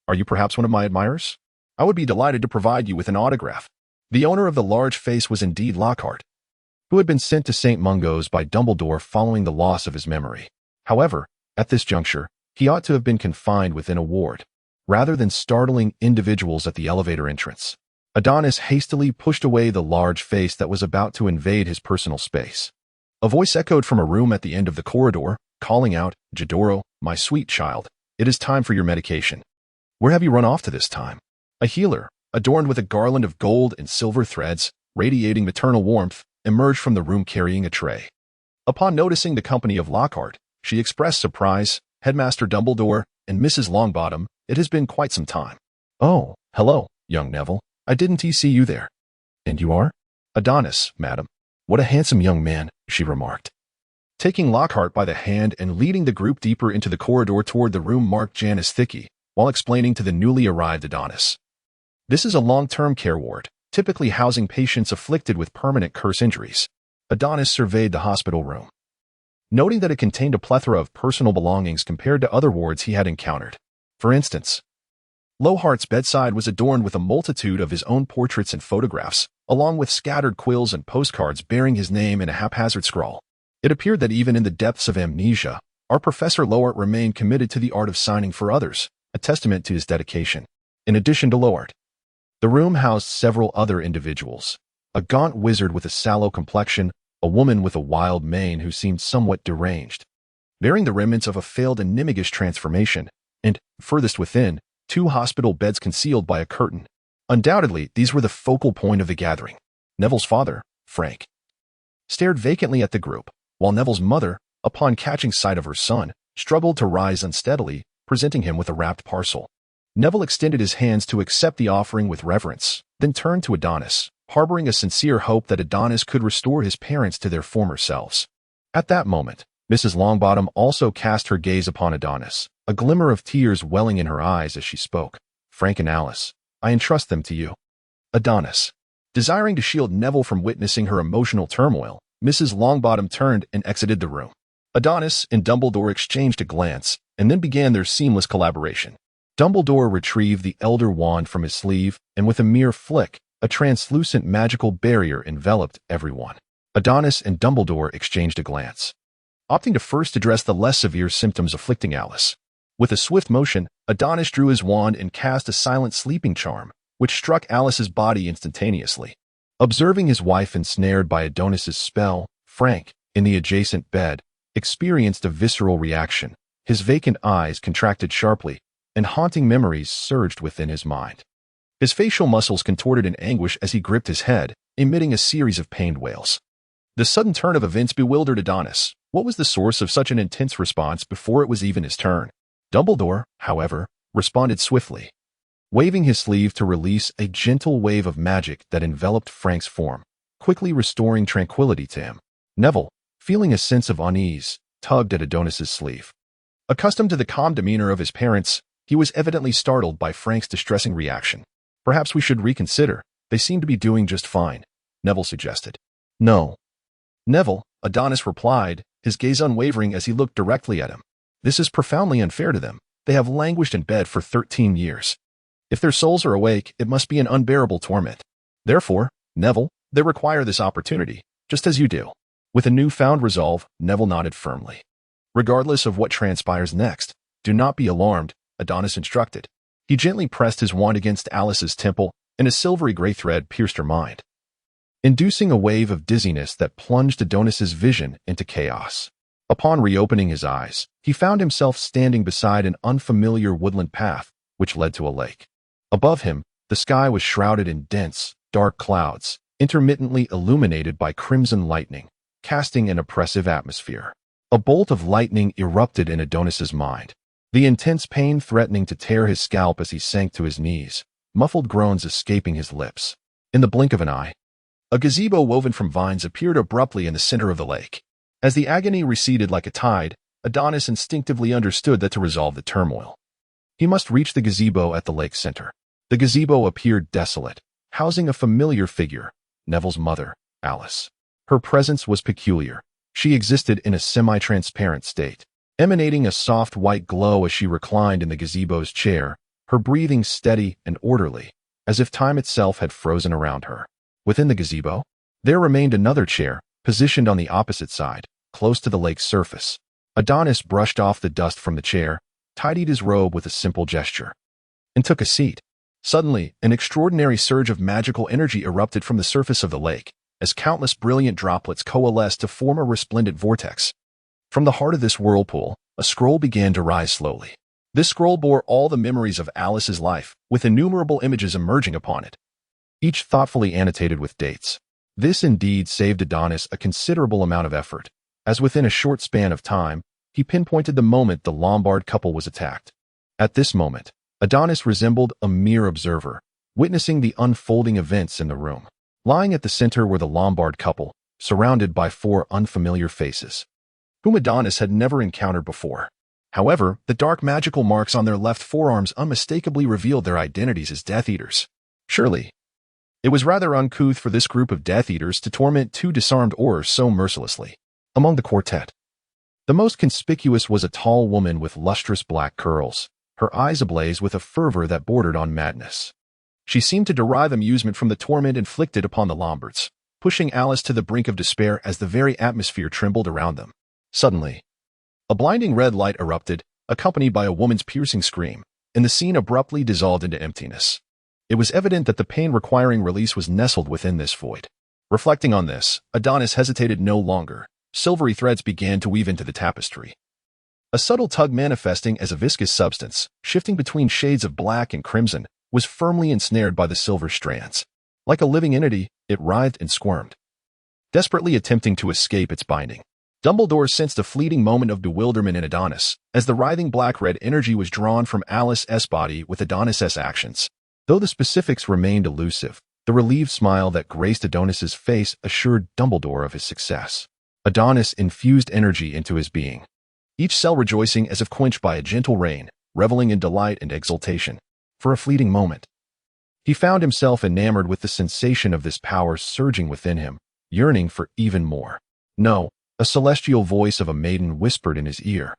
Are you perhaps one of my admirers? I would be delighted to provide you with an autograph. The owner of the large face was indeed Lockhart, who had been sent to St. Mungo's by Dumbledore following the loss of his memory. However, at this juncture, he ought to have been confined within a ward, rather than startling individuals at the elevator entrance. Adonis hastily pushed away the large face that was about to invade his personal space. A voice echoed from a room at the end of the corridor, calling out, "Jadoro, my sweet child, it is time for your medication. Where have you run off to this time?" A healer, adorned with a garland of gold and silver threads, radiating maternal warmth, emerged from the room carrying a tray. Upon noticing the company of Lockhart, she expressed surprise. "Headmaster Dumbledore and Mrs. Longbottom, it has been quite some time." "Oh, hello, young Neville. I didn't see you there." "And you are?" "Adonis, madam." "What a handsome young man," she remarked, taking Lockhart by the hand and leading the group deeper into the corridor toward the room marked Janus Thicky, while explaining to the newly arrived Adonis. "This is a long-term care ward, typically housing patients afflicted with permanent curse injuries." Adonis surveyed the hospital room, noting that it contained a plethora of personal belongings compared to other wards he had encountered. For instance, Lockhart's bedside was adorned with a multitude of his own portraits and photographs, along with scattered quills and postcards bearing his name in a haphazard scrawl. It appeared that even in the depths of amnesia, our Professor Lockhart remained committed to the art of signing for others, a testament to his dedication. In addition to Lockhart, the room housed several other individuals: a gaunt wizard with a sallow complexion, a woman with a wild mane who seemed somewhat deranged, bearing the remnants of a failed enigmagish transformation, and, furthest within, 2 hospital beds concealed by a curtain. Undoubtedly, these were the focal point of the gathering. Neville's father, Frank, stared vacantly at the group, while Neville's mother, upon catching sight of her son, struggled to rise unsteadily, presenting him with a wrapped parcel. Neville extended his hands to accept the offering with reverence, then turned to Adonis, harboring a sincere hope that Adonis could restore his parents to their former selves. At that moment, Mrs. Longbottom also cast her gaze upon Adonis, a glimmer of tears welling in her eyes as she spoke. "Frank and Alice, I entrust them to you." Adonis, desiring to shield Neville from witnessing her emotional turmoil, Mrs. Longbottom turned and exited the room. Adonis and Dumbledore exchanged a glance, and then began their seamless collaboration. Dumbledore retrieved the Elder Wand from his sleeve, and with a mere flick, a translucent magical barrier enveloped everyone. Adonis and Dumbledore exchanged a glance, opting to first address the less severe symptoms afflicting Alice. With a swift motion, Adonis drew his wand and cast a silent sleeping charm, which struck Alice's body instantaneously. Observing his wife ensnared by Adonis's spell, Frank, in the adjacent bed, experienced a visceral reaction. His vacant eyes contracted sharply, and haunting memories surged within his mind. His facial muscles contorted in anguish as he gripped his head, emitting a series of pained wails. The sudden turn of events bewildered Adonis. What was the source of such an intense response before it was even his turn? Dumbledore, however, responded swiftly, waving his sleeve to release a gentle wave of magic that enveloped Frank's form, quickly restoring tranquility to him. Neville, feeling a sense of unease, tugged at Adonis's sleeve. Accustomed to the calm demeanor of his parents, he was evidently startled by Frank's distressing reaction. Perhaps we should reconsider. They seem to be doing just fine, Neville suggested. No. Neville, Adonis replied, his gaze unwavering as he looked directly at him. This is profoundly unfair to them. They have languished in bed for 13 years. If their souls are awake, it must be an unbearable torment. Therefore, Neville, they require this opportunity, just as you do. With a newfound resolve, Neville nodded firmly. Regardless of what transpires next, do not be alarmed, Adonis instructed. He gently pressed his wand against Alice's temple, and a silvery gray thread pierced her mind, inducing a wave of dizziness that plunged Adonis's vision into chaos. Upon reopening his eyes, he found himself standing beside an unfamiliar woodland path, which led to a lake. Above him, the sky was shrouded in dense, dark clouds, intermittently illuminated by crimson lightning, casting an oppressive atmosphere. A bolt of lightning erupted in Adonis's mind, the intense pain threatening to tear his scalp as he sank to his knees, muffled groans escaping his lips. In the blink of an eye, a gazebo woven from vines appeared abruptly in the center of the lake. As the agony receded like a tide, Adonis instinctively understood that to resolve the turmoil, he must reach the gazebo at the lake's center. The gazebo appeared desolate, housing a familiar figure, Neville's mother, Alice. Her presence was peculiar. She existed in a semi-transparent state, emanating a soft white glow as she reclined in the gazebo's chair, her breathing steady and orderly, as if time itself had frozen around her. Within the gazebo, there remained another chair, positioned on the opposite side, close to the lake's surface. Adonis brushed off the dust from the chair, tidied his robe with a simple gesture, and took a seat. Suddenly, an extraordinary surge of magical energy erupted from the surface of the lake, as countless brilliant droplets coalesced to form a resplendent vortex. From the heart of this whirlpool, a scroll began to rise slowly. This scroll bore all the memories of Alice's life, with innumerable images emerging upon it, each thoughtfully annotated with dates. This indeed saved Adonis a considerable amount of effort, as within a short span of time, he pinpointed the moment the Lombard couple was attacked. At this moment, Adonis resembled a mere observer, witnessing the unfolding events in the room. Lying at the center were the Lombard couple, surrounded by 4 unfamiliar faces, whom Adonis had never encountered before. However, the dark magical marks on their left forearms unmistakably revealed their identities as Death Eaters. Surely, it was rather uncouth for this group of Death Eaters to torment 2 disarmed Aurors so mercilessly. Among the quartet, the most conspicuous was a tall woman with lustrous black curls, her eyes ablaze with a fervor that bordered on madness. She seemed to derive amusement from the torment inflicted upon the Lombards, pushing Alice to the brink of despair as the very atmosphere trembled around them. Suddenly, a blinding red light erupted, accompanied by a woman's piercing scream, and the scene abruptly dissolved into emptiness. It was evident that the pain-requiring release was nestled within this void. Reflecting on this, Adonis hesitated no longer. Silvery threads began to weave into the tapestry, a subtle tug manifesting as a viscous substance, shifting between shades of black and crimson, was firmly ensnared by the silver strands. Like a living entity, it writhed and squirmed, desperately attempting to escape its binding. Dumbledore sensed a fleeting moment of bewilderment in Adonis, as the writhing black-red energy was drawn from Alice's body with Adonis's actions. Though the specifics remained elusive, the relieved smile that graced Adonis's face assured Dumbledore of his success. Adonis infused energy into his being, each cell rejoicing as if quenched by a gentle rain, reveling in delight and exultation. For a fleeting moment, he found himself enamored with the sensation of this power surging within him, yearning for even more. No, a celestial voice of a maiden whispered in his ear,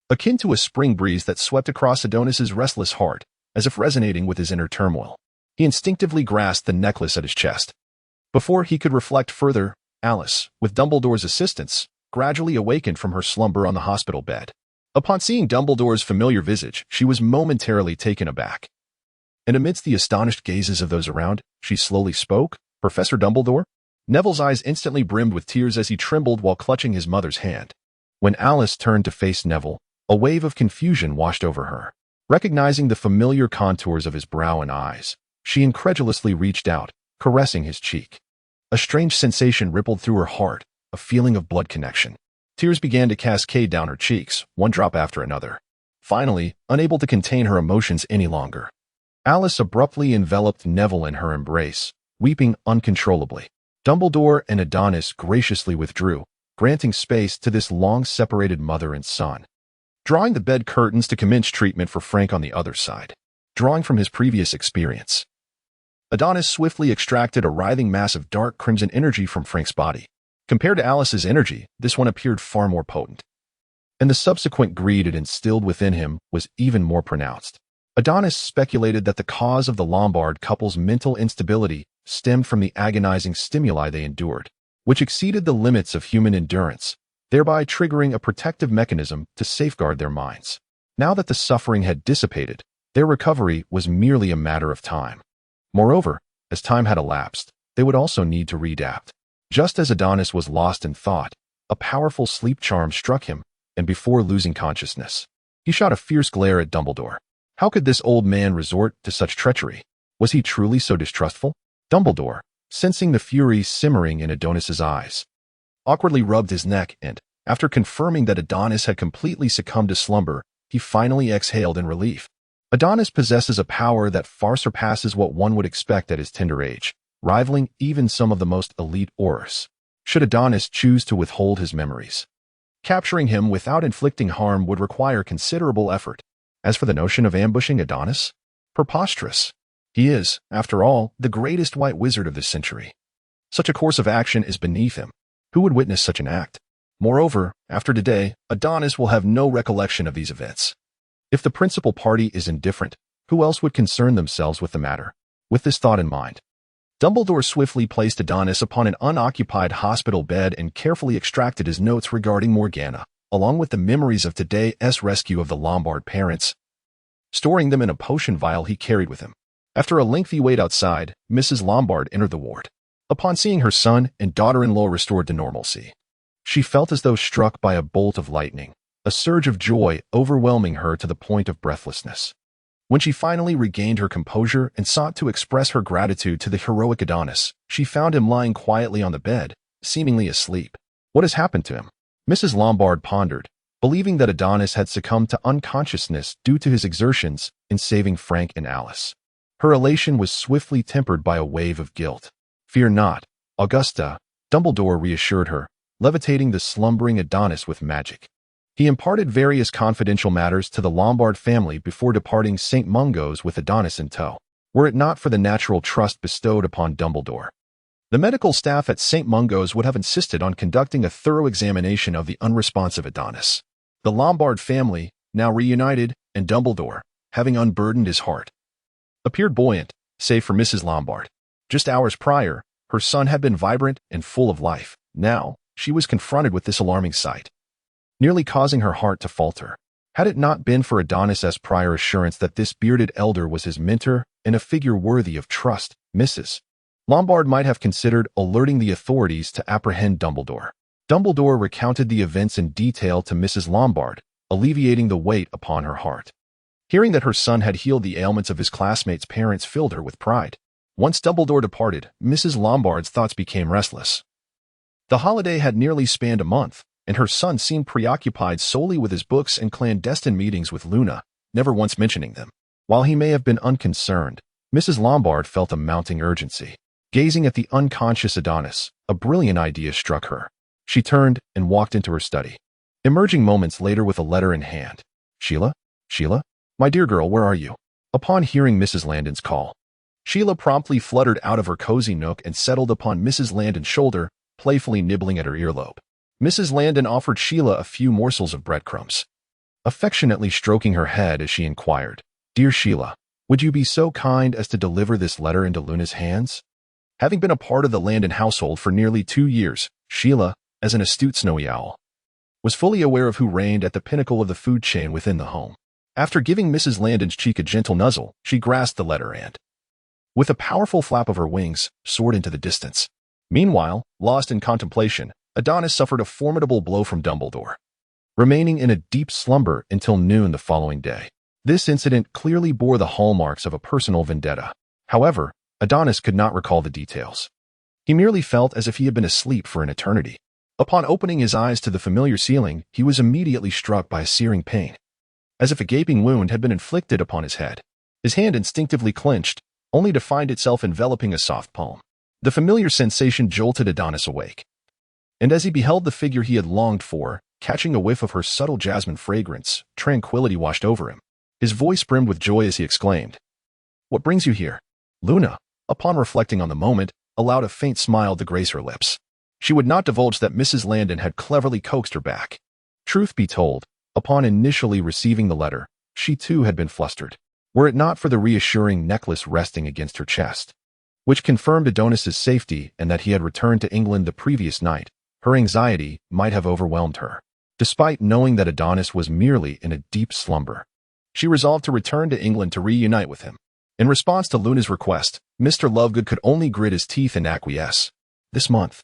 akin to a spring breeze that swept across Adonis's restless heart, as if resonating with his inner turmoil. He instinctively grasped the necklace at his chest. Before he could reflect further, Alice, with Dumbledore's assistance, gradually awakened from her slumber on the hospital bed. Upon seeing Dumbledore's familiar visage, she was momentarily taken aback, And amidst the astonished gazes of those around, she slowly spoke, "Professor Dumbledore?" Neville's eyes instantly brimmed with tears as he trembled while clutching his mother's hand. When Alice turned to face Neville, a wave of confusion washed over her. Recognizing the familiar contours of his brow and eyes, she incredulously reached out, caressing his cheek. A strange sensation rippled through her heart, a feeling of blood connection. Tears began to cascade down her cheeks, one drop after another. Finally, unable to contain her emotions any longer, Alice abruptly enveloped Neville in her embrace, weeping uncontrollably. Dumbledore and Adonis graciously withdrew, granting space to this long-separated mother and son. Drawing the bed curtains to commence treatment for Frank on the other side. Drawing from his previous experience, Adonis swiftly extracted a writhing mass of dark crimson energy from Frank's body. Compared to Alice's energy, this one appeared far more potent. And the subsequent greed it instilled within him was even more pronounced. Adonis speculated that the cause of the Lombard couple's mental instability stemmed from the agonizing stimuli they endured, which exceeded the limits of human endurance, thereby triggering a protective mechanism to safeguard their minds. Now that the suffering had dissipated, their recovery was merely a matter of time. Moreover, as time had elapsed, they would also need to readapt. Just as Adonis was lost in thought, a powerful sleep charm struck him, and before losing consciousness, he shot a fierce glare at Dumbledore. How could this old man resort to such treachery? Was he truly so distrustful? Dumbledore, sensing the fury simmering in Adonis's eyes, awkwardly rubbed his neck and, after confirming that Adonis had completely succumbed to slumber, he finally exhaled in relief. Adonis possesses a power that far surpasses what one would expect at his tender age, rivaling even some of the most elite Aurors. Should Adonis choose to withhold his memories, capturing him without inflicting harm would require considerable effort. As for the notion of ambushing Adonis, preposterous. He is, after all, the greatest white wizard of this century. Such a course of action is beneath him. Who would witness such an act? Moreover, after today, Adonis will have no recollection of these events. If the principal party is indifferent, who else would concern themselves with the matter? With this thought in mind, Dumbledore swiftly placed Adonis upon an unoccupied hospital bed and carefully extracted his notes regarding Morgana, along with the memories of today's rescue of the Lombard parents, storing them in a potion vial he carried with him. After a lengthy wait outside, Mrs. Lombard entered the ward. Upon seeing her son and daughter-in-law restored to normalcy, she felt as though struck by a bolt of lightning, a surge of joy overwhelming her to the point of breathlessness. When she finally regained her composure and sought to express her gratitude to the heroic Adonis, she found him lying quietly on the bed, seemingly asleep. What has happened to him? Mrs. Lombard pondered, believing that Adonis had succumbed to unconsciousness due to his exertions in saving Frank and Alice. Her elation was swiftly tempered by a wave of guilt. "Fear not, Augusta," Dumbledore reassured her, levitating the slumbering Adonis with magic. He imparted various confidential matters to the Lombard family before departing St. Mungo's with Adonis in tow, were it not for the natural trust bestowed upon Dumbledore. The medical staff at St. Mungo's would have insisted on conducting a thorough examination of the unresponsive Adonis. The Lombard family, now reunited, and Dumbledore, having unburdened his heart, appeared buoyant, save for Mrs. Lombard. Just hours prior, her son had been vibrant and full of life. Now, she was confronted with this alarming sight, nearly causing her heart to falter. Had it not been for Adonis's prior assurance that this bearded elder was his mentor and a figure worthy of trust, Mrs. Lombard might have considered alerting the authorities to apprehend Dumbledore. Dumbledore recounted the events in detail to Mrs. Lombard, alleviating the weight upon her heart. Hearing that her son had healed the ailments of his classmates' parents filled her with pride. Once Dumbledore departed, Mrs. Lombard's thoughts became restless. The holiday had nearly spanned a month, and her son seemed preoccupied solely with his books and clandestine meetings with Luna, never once mentioning them. While he may have been unconcerned, Mrs. Lombard felt a mounting urgency. Gazing at the unconscious Adonis, a brilliant idea struck her. She turned and walked into her study, emerging moments later with a letter in hand. "Sheila? Sheila? My dear girl, where are you?" Upon hearing Mrs. Landon's call, Sheila promptly fluttered out of her cozy nook and settled upon Mrs. Landon's shoulder, playfully nibbling at her earlobe. Mrs. Landon offered Sheila a few morsels of breadcrumbs, affectionately stroking her head as she inquired, "Dear Sheila, would you be so kind as to deliver this letter into Luna's hands?" Having been a part of the Landon household for nearly 2 years, Sheila, as an astute snowy owl, was fully aware of who reigned at the pinnacle of the food chain within the home. After giving Mrs. Landon's cheek a gentle nuzzle, she grasped the letter and, with a powerful flap of her wings, soared into the distance. Meanwhile, lost in contemplation, Adonis suffered a formidable blow from Dumbledore, remaining in a deep slumber until noon the following day. This incident clearly bore the hallmarks of a personal vendetta. However, Adonis could not recall the details. He merely felt as if he had been asleep for an eternity. Upon opening his eyes to the familiar ceiling, he was immediately struck by a searing pain, as if a gaping wound had been inflicted upon his head. His hand instinctively clenched, only to find itself enveloping a soft palm. The familiar sensation jolted Adonis awake, and as he beheld the figure he had longed for, catching a whiff of her subtle jasmine fragrance, tranquility washed over him. His voice brimmed with joy as he exclaimed, "What brings you here?" Luna, upon reflecting on the moment, allowed a faint smile to grace her lips. She would not divulge that Mrs. Landon had cleverly coaxed her back. Truth be told, upon initially receiving the letter, she too had been flustered, were it not for the reassuring necklace resting against her chest, which confirmed Adonis's safety and that he had returned to England the previous night. Her anxiety might have overwhelmed her. Despite knowing that Adonis was merely in a deep slumber, she resolved to return to England to reunite with him. In response to Luna's request, Mr. Lovegood could only grit his teeth and acquiesce. This month,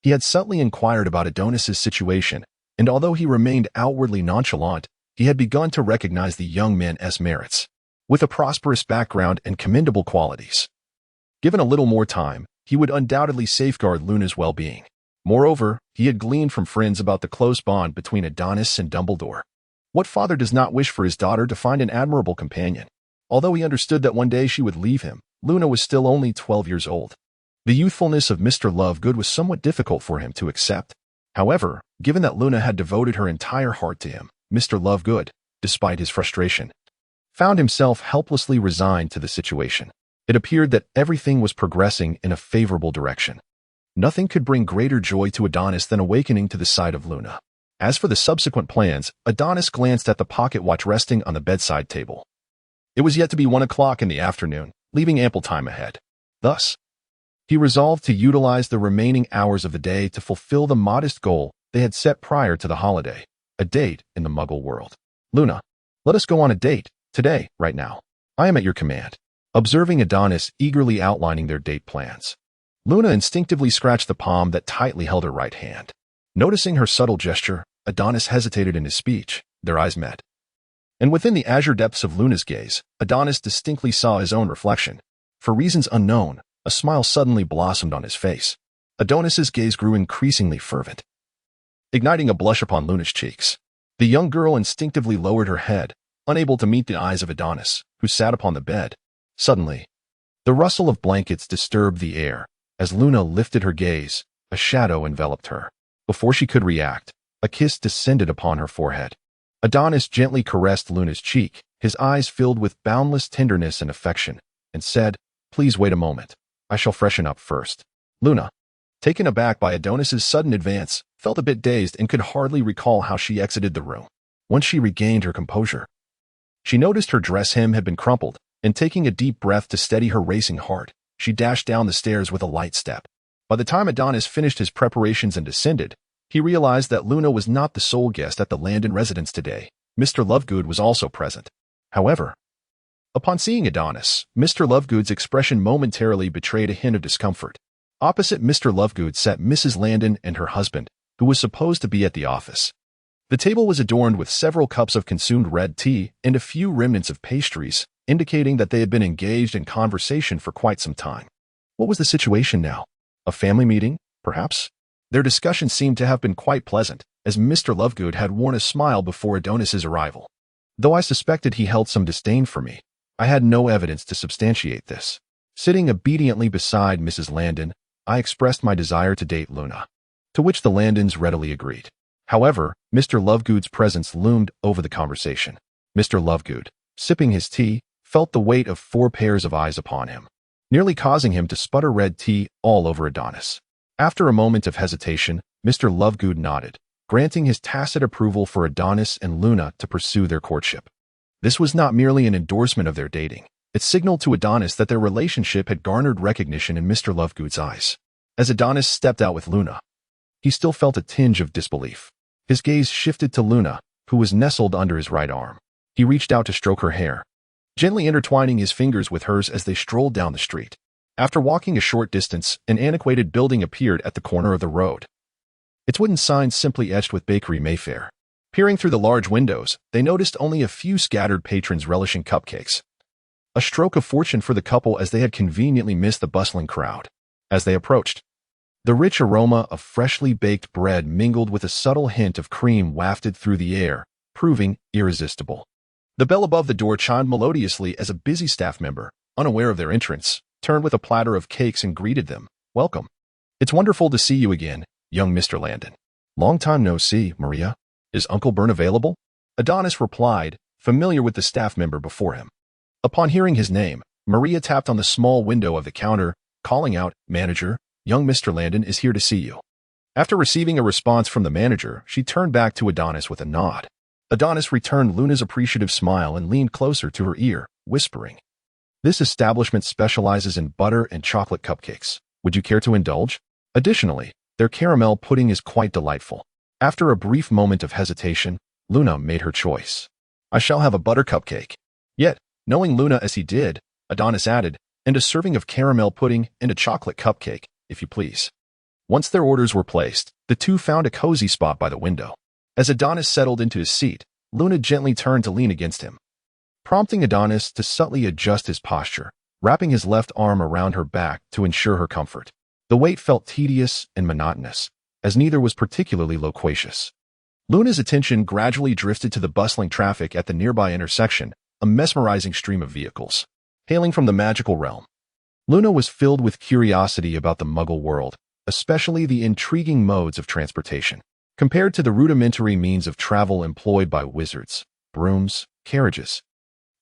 he had subtly inquired about Adonis's situation, and although he remained outwardly nonchalant, he had begun to recognize the young man's merits, with a prosperous background and commendable qualities. Given a little more time, he would undoubtedly safeguard Luna's well-being. Moreover, he had gleaned from friends about the close bond between Adonis and Dumbledore. What father does not wish for his daughter to find an admirable companion? Although he understood that one day she would leave him, Luna was still only 12 years old. The youthfulness of Mr. Lovegood was somewhat difficult for him to accept. However, given that Luna had devoted her entire heart to him, Mr. Lovegood, despite his frustration, found himself helplessly resigned to the situation. It appeared that everything was progressing in a favorable direction. Nothing could bring greater joy to Adonis than awakening to the sight of Luna. As for the subsequent plans, Adonis glanced at the pocket watch resting on the bedside table. It was yet to be 1 o'clock in the afternoon, leaving ample time ahead. Thus, he resolved to utilize the remaining hours of the day to fulfill the modest goal they had set prior to the holiday, a date in the Muggle world. "Luna, let us go on a date, today, right now. I am at your command." Observing Adonis eagerly outlining their date plans, Luna instinctively scratched the palm that tightly held her right hand. Noticing her subtle gesture, Adonis hesitated in his speech. Their eyes met, and within the azure depths of Luna's gaze, Adonis distinctly saw his own reflection. For reasons unknown, a smile suddenly blossomed on his face. Adonis's gaze grew increasingly fervent, igniting a blush upon Luna's cheeks. The young girl instinctively lowered her head, unable to meet the eyes of Adonis, who sat upon the bed. Suddenly, the rustle of blankets disturbed the air. As Luna lifted her gaze, a shadow enveloped her. Before she could react, a kiss descended upon her forehead. Adonis gently caressed Luna's cheek, his eyes filled with boundless tenderness and affection, and said, "Please wait a moment. I shall freshen up first." Luna, taken aback by Adonis's sudden advance, felt a bit dazed and could hardly recall how she exited the room. Once she regained her composure, she noticed her dress hem had been crumpled, and taking a deep breath to steady her racing heart, she dashed down the stairs with a light step. By the time Adonis finished his preparations and descended, he realized that Luna was not the sole guest at the Landon residence today. Mr. Lovegood was also present. However, upon seeing Adonis, Mr. Lovegood's expression momentarily betrayed a hint of discomfort. Opposite Mr. Lovegood sat Mrs. Landon and her husband, who was supposed to be at the office. The table was adorned with several cups of consumed red tea and a few remnants of pastries, indicating that they had been engaged in conversation for quite some time. What was the situation now? A family meeting, perhaps? Their discussion seemed to have been quite pleasant, as Mr. Lovegood had worn a smile before Adonis's arrival. Though I suspected he held some disdain for me, I had no evidence to substantiate this. Sitting obediently beside Mrs. Landon, I expressed my desire to date Luna, to which the Landons readily agreed. However, Mr. Lovegood's presence loomed over the conversation. Mr. Lovegood, sipping his tea, felt the weight of 4 pairs of eyes upon him, nearly causing him to sputter red tea all over Adonis. After a moment of hesitation, Mr. Lovegood nodded, granting his tacit approval for Adonis and Luna to pursue their courtship. This was not merely an endorsement of their dating. It signaled to Adonis that their relationship had garnered recognition in Mr. Lovegood's eyes. As Adonis stepped out with Luna, he still felt a tinge of disbelief. His gaze shifted to Luna, who was nestled under his right arm. He reached out to stroke her hair, gently intertwining his fingers with hers as they strolled down the street. After walking a short distance, an antiquated building appeared at the corner of the road. Its wooden sign simply etched with Bakery Mayfair. Peering through the large windows, they noticed only a few scattered patrons relishing cupcakes. A stroke of fortune for the couple, as they had conveniently missed the bustling crowd. As they approached, the rich aroma of freshly baked bread mingled with a subtle hint of cream wafted through the air, proving irresistible. The bell above the door chimed melodiously as a busy staff member, unaware of their entrance, turned with a platter of cakes and greeted them. "Welcome. It's wonderful to see you again, young Mr. Landon." "Long time no see, Maria. Is Uncle Bern available?" Adonis replied, familiar with the staff member before him. Upon hearing his name, Maria tapped on the small window of the counter, calling out, "Manager, young Mr. Landon is here to see you." After receiving a response from the manager, she turned back to Adonis with a nod. Adonis returned Luna's appreciative smile and leaned closer to her ear, whispering, "This establishment specializes in butter and chocolate cupcakes. Would you care to indulge? Additionally, their caramel pudding is quite delightful." After a brief moment of hesitation, Luna made her choice. "I shall have a butter cupcake." Yet, knowing Luna as he did, Adonis added, "And a serving of caramel pudding and a chocolate cupcake, if you please." Once their orders were placed, the two found a cozy spot by the window. As Adonis settled into his seat, Luna gently turned to lean against him, prompting Adonis to subtly adjust his posture, wrapping his left arm around her back to ensure her comfort. The wait felt tedious and monotonous, as neither was particularly loquacious. Luna's attention gradually drifted to the bustling traffic at the nearby intersection, a mesmerizing stream of vehicles, hailing from the magical realm. Luna was filled with curiosity about the Muggle world, especially the intriguing modes of transportation. Compared to the rudimentary means of travel employed by wizards, brooms, carriages,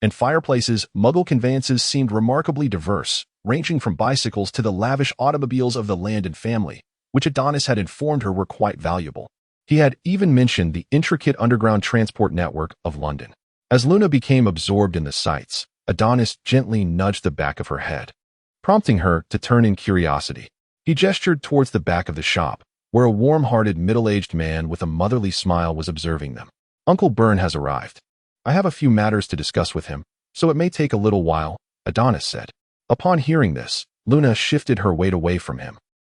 and fireplaces, Muggle conveyances seemed remarkably diverse, ranging from bicycles to the lavish automobiles of the Landon family, which Adonis had informed her were quite valuable. He had even mentioned the intricate underground transport network of London. As Luna became absorbed in the sights, Adonis gently nudged the back of her head, prompting her to turn in curiosity. He gestured towards the back of the shop, where a warm-hearted middle-aged man with a motherly smile was observing them. "Uncle Bern has arrived. I have a few matters to discuss with him, so it may take a little while," Adonis said. Upon hearing this, Luna shifted her weight away from him,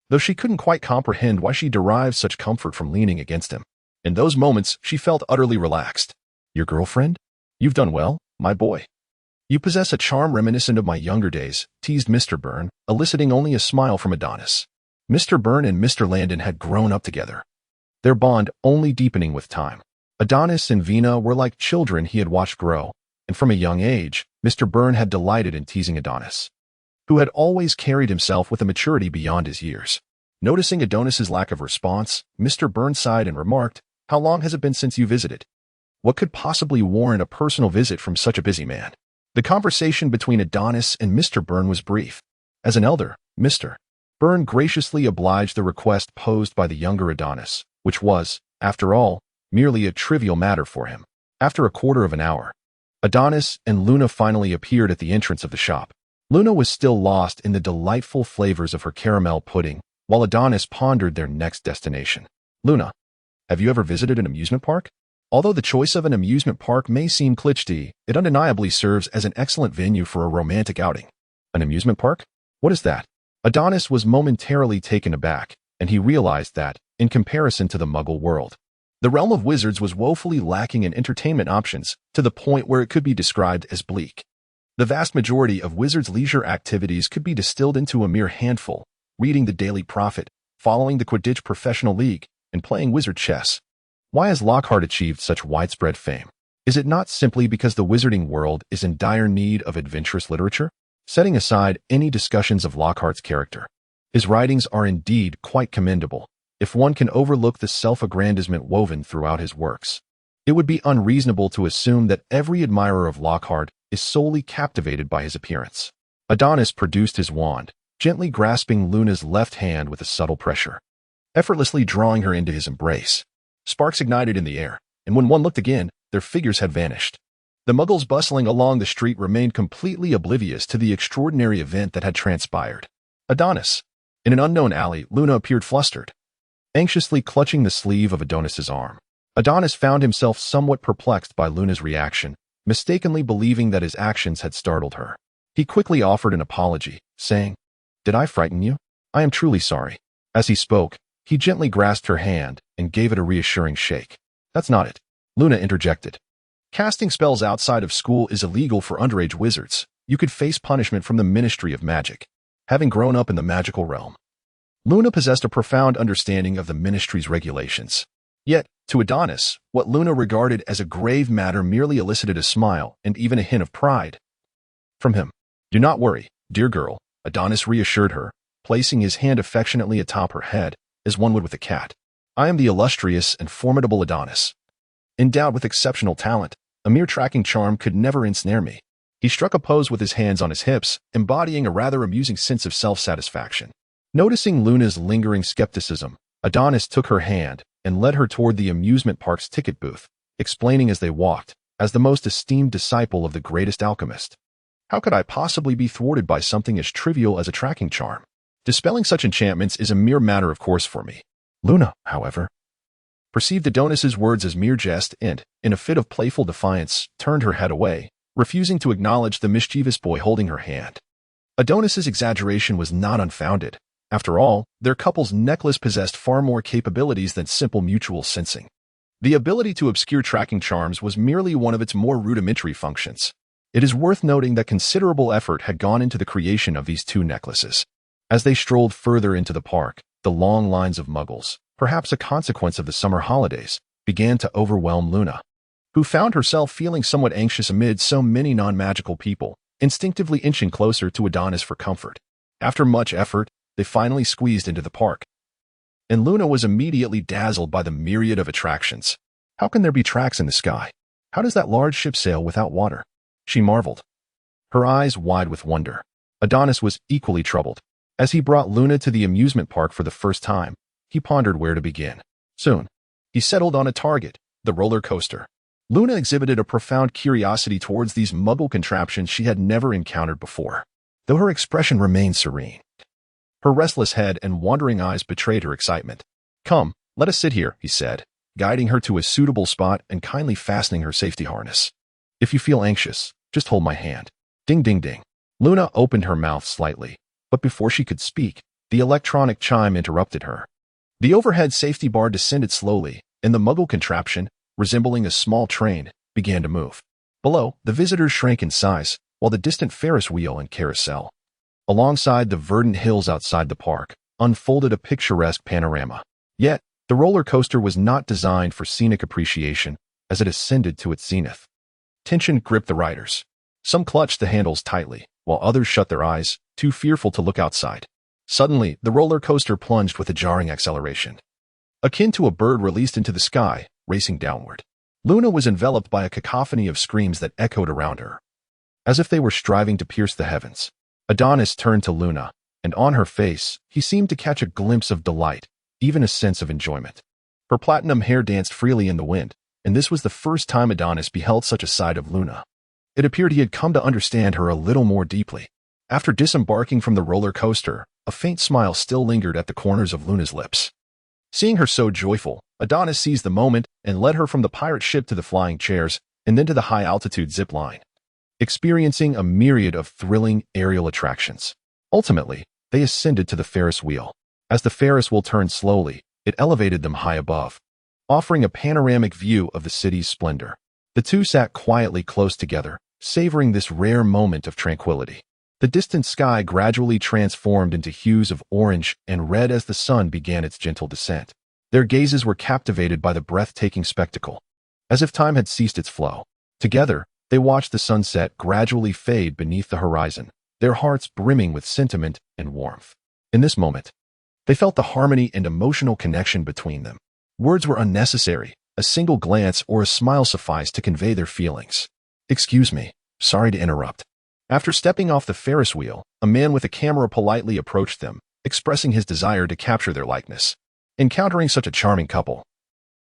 though she couldn't quite comprehend why she derived such comfort from leaning against him. In those moments, she felt utterly relaxed. "Your girlfriend? You've done well, my boy. You possess a charm reminiscent of my younger days," teased Mr. Bern, eliciting only a smile from Adonis. Mr. Bern and Mr. Landon had grown up together, their bond only deepening with time. Adonis and Vina were like children he had watched grow, and from a young age, Mr. Bern had delighted in teasing Adonis, who had always carried himself with a maturity beyond his years. Noticing Adonis's lack of response, Mr. Bern sighed and remarked, "How long has it been since you visited? What could possibly warrant a personal visit from such a busy man?" The conversation between Adonis and Mr. Bern was brief. As an elder, Mr. Bern graciously obliged the request posed by the younger Adonis, which was, after all, merely a trivial matter for him. After a quarter of an hour, Adonis and Luna finally appeared at the entrance of the shop. Luna was still lost in the delightful flavors of her caramel pudding, while Adonis pondered their next destination. "Luna, have you ever visited an amusement park? Although the choice of an amusement park may seem cliché, it undeniably serves as an excellent venue for a romantic outing." "An amusement park? What is that?" Adonis was momentarily taken aback, and he realized that, in comparison to the Muggle world, the realm of wizards was woefully lacking in entertainment options, to the point where it could be described as bleak. The vast majority of wizards' leisure activities could be distilled into a mere handful: reading the Daily Prophet, following the Quidditch Professional League, and playing wizard chess. Why has Lockhart achieved such widespread fame? Is it not simply because the wizarding world is in dire need of adventurous literature? Setting aside any discussions of Lockhart's character, his writings are indeed quite commendable, if one can overlook the self-aggrandizement woven throughout his works. It would be unreasonable to assume that every admirer of Lockhart is solely captivated by his appearance. Adonis produced his wand, gently grasping Luna's left hand with a subtle pressure, effortlessly drawing her into his embrace. Sparks ignited in the air, and when one looked again, their figures had vanished. The Muggles bustling along the street remained completely oblivious to the extraordinary event that had transpired. "Adonis." In an unknown alley, Luna appeared flustered, anxiously clutching the sleeve of Adonis's arm. Adonis found himself somewhat perplexed by Luna's reaction, mistakenly believing that his actions had startled her. He quickly offered an apology, saying, "Did I frighten you? I am truly sorry." As he spoke, he gently grasped her hand and gave it a reassuring shake. "That's not it," Luna interjected. "Casting spells outside of school is illegal for underage wizards. You could face punishment from the Ministry of Magic." Having grown up in the magical realm, Luna possessed a profound understanding of the Ministry's regulations. Yet, to Adonis, what Luna regarded as a grave matter merely elicited a smile and even a hint of pride from him. "Do not worry, dear girl," Adonis reassured her, placing his hand affectionately atop her head, as one would with a cat. "I am the illustrious and formidable Adonis. Endowed with exceptional talent, a mere tracking charm could never ensnare me." He struck a pose with his hands on his hips, embodying a rather amusing sense of self-satisfaction. Noticing Luna's lingering skepticism, Adonis took her hand and led her toward the amusement park's ticket booth, explaining as they walked, "As the most esteemed disciple of the greatest alchemist, how could I possibly be thwarted by something as trivial as a tracking charm? Dispelling such enchantments is a mere matter of course for me." Luna, however, perceived Adonis's words as mere jest and, in a fit of playful defiance, turned her head away, refusing to acknowledge the mischievous boy holding her hand. Adonis's exaggeration was not unfounded. After all, their couple's necklace possessed far more capabilities than simple mutual sensing. The ability to obscure tracking charms was merely one of its more rudimentary functions. It is worth noting that considerable effort had gone into the creation of these two necklaces. As they strolled further into the park, the long lines of muggles, perhaps a consequence of the summer holidays, began to overwhelm Luna, who found herself feeling somewhat anxious amid so many non-magical people, instinctively inching closer to Adonis for comfort. After much effort, they finally squeezed into the park, and Luna was immediately dazzled by the myriad of attractions. "How can there be tracks in the sky? How does that large ship sail without water?" she marveled, her eyes wide with wonder. Adonis was equally troubled. As he brought Luna to the amusement park for the first time, he pondered where to begin. Soon, he settled on a target, the roller coaster. Luna exhibited a profound curiosity towards these muggle contraptions she had never encountered before, though her expression remained serene. Her restless head and wandering eyes betrayed her excitement. "Come, let us sit here," he said, guiding her to a suitable spot and kindly fastening her safety harness. "If you feel anxious, just hold my hand." Ding, ding, ding. Luna opened her mouth slightly, but before she could speak, the electronic chime interrupted her. The overhead safety bar descended slowly, and the muggle contraption, resembling a small train, began to move. Below, the visitors shrank in size, while the distant Ferris wheel and carousel, alongside the verdant hills outside the park, unfolded a picturesque panorama. Yet, the roller coaster was not designed for scenic appreciation as it ascended to its zenith. Tension gripped the riders. Some clutched the handles tightly, while others shut their eyes, too fearful to look outside. Suddenly, the roller coaster plunged with a jarring acceleration, akin to a bird released into the sky, racing downward. Luna was enveloped by a cacophony of screams that echoed around her, as if they were striving to pierce the heavens. Adonis turned to Luna, and on her face, he seemed to catch a glimpse of delight, even a sense of enjoyment. Her platinum hair danced freely in the wind, and this was the first time Adonis beheld such a side of Luna. It appeared he had come to understand her a little more deeply. After disembarking from the roller coaster, a faint smile still lingered at the corners of Luna's lips. Seeing her so joyful, Adonis seized the moment and led her from the pirate ship to the flying chairs and then to the high-altitude zip line, experiencing a myriad of thrilling aerial attractions. Ultimately, they ascended to the Ferris wheel. As the Ferris wheel turned slowly, it elevated them high above, offering a panoramic view of the city's splendor. The two sat quietly close together, savoring this rare moment of tranquility. The distant sky gradually transformed into hues of orange and red as the sun began its gentle descent. Their gazes were captivated by the breathtaking spectacle, as if time had ceased its flow. Together, they watched the sunset gradually fade beneath the horizon, their hearts brimming with sentiment and warmth. In this moment, they felt the harmony and emotional connection between them. Words were unnecessary. A single glance or a smile sufficed to convey their feelings. "Excuse me, sorry to interrupt." After stepping off the Ferris wheel, a man with a camera politely approached them, expressing his desire to capture their likeness. Encountering such a charming couple,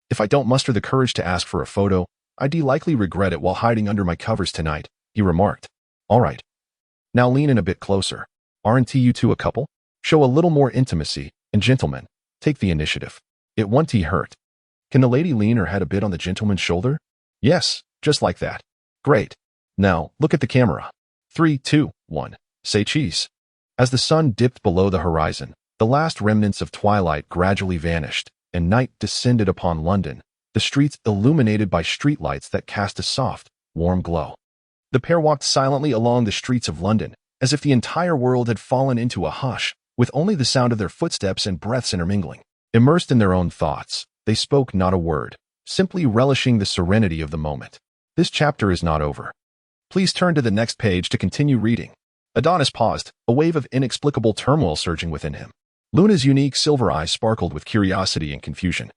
"If I don't muster the courage to ask for a photo, I'd likely regret it while hiding under my covers tonight," he remarked. "All right. Now lean in a bit closer. Aren't you two a couple? Show a little more intimacy, and gentlemen, take the initiative. It won't hurt. Can the lady lean her head a bit on the gentleman's shoulder? Yes, just like that. Great. Now, look at the camera. 3, 2, 1. Say cheese. As the sun dipped below the horizon, the last remnants of twilight gradually vanished, and night descended upon London, the streets illuminated by streetlights that cast a soft, warm glow. The pair walked silently along the streets of London, as if the entire world had fallen into a hush, with only the sound of their footsteps and breaths intermingling. Immersed in their own thoughts, they spoke not a word, simply relishing the serenity of the moment. This chapter is not over. Please turn to the next page to continue reading. Adonis paused, a wave of inexplicable turmoil surging within him. Luna's unique silver eyes sparkled with curiosity and confusion.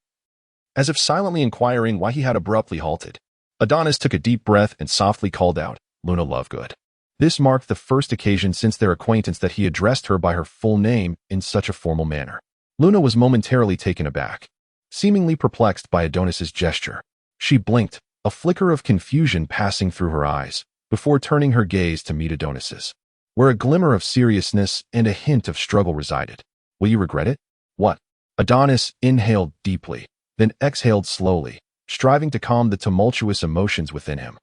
As if silently inquiring why he had abruptly halted, Adonis took a deep breath and softly called out, "Luna Lovegood." This marked the first occasion since their acquaintance that he addressed her by her full name in such a formal manner. Luna was momentarily taken aback, seemingly perplexed by Adonis's gesture. She blinked, a flicker of confusion passing through her eyes, before turning her gaze to meet Adonis's, where a glimmer of seriousness and a hint of struggle resided. "Will you regret it?" "What?" Adonis inhaled deeply, then exhaled slowly, striving to calm the tumultuous emotions within him.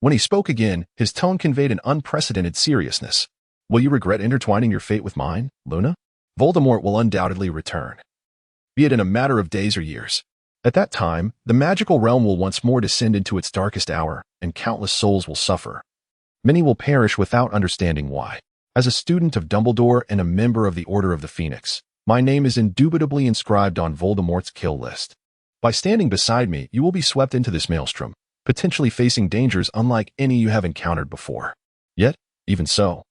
When he spoke again, his tone conveyed an unprecedented seriousness. "Will you regret intertwining your fate with mine, Luna? Voldemort will undoubtedly return, be it in a matter of days or years. At that time, the magical realm will once more descend into its darkest hour, and countless souls will suffer. Many will perish without understanding why. As a student of Dumbledore and a member of the Order of the Phoenix, my name is indubitably inscribed on Voldemort's kill list. By standing beside me, you will be swept into this maelstrom, potentially facing dangers unlike any you have encountered before. Yet, even so,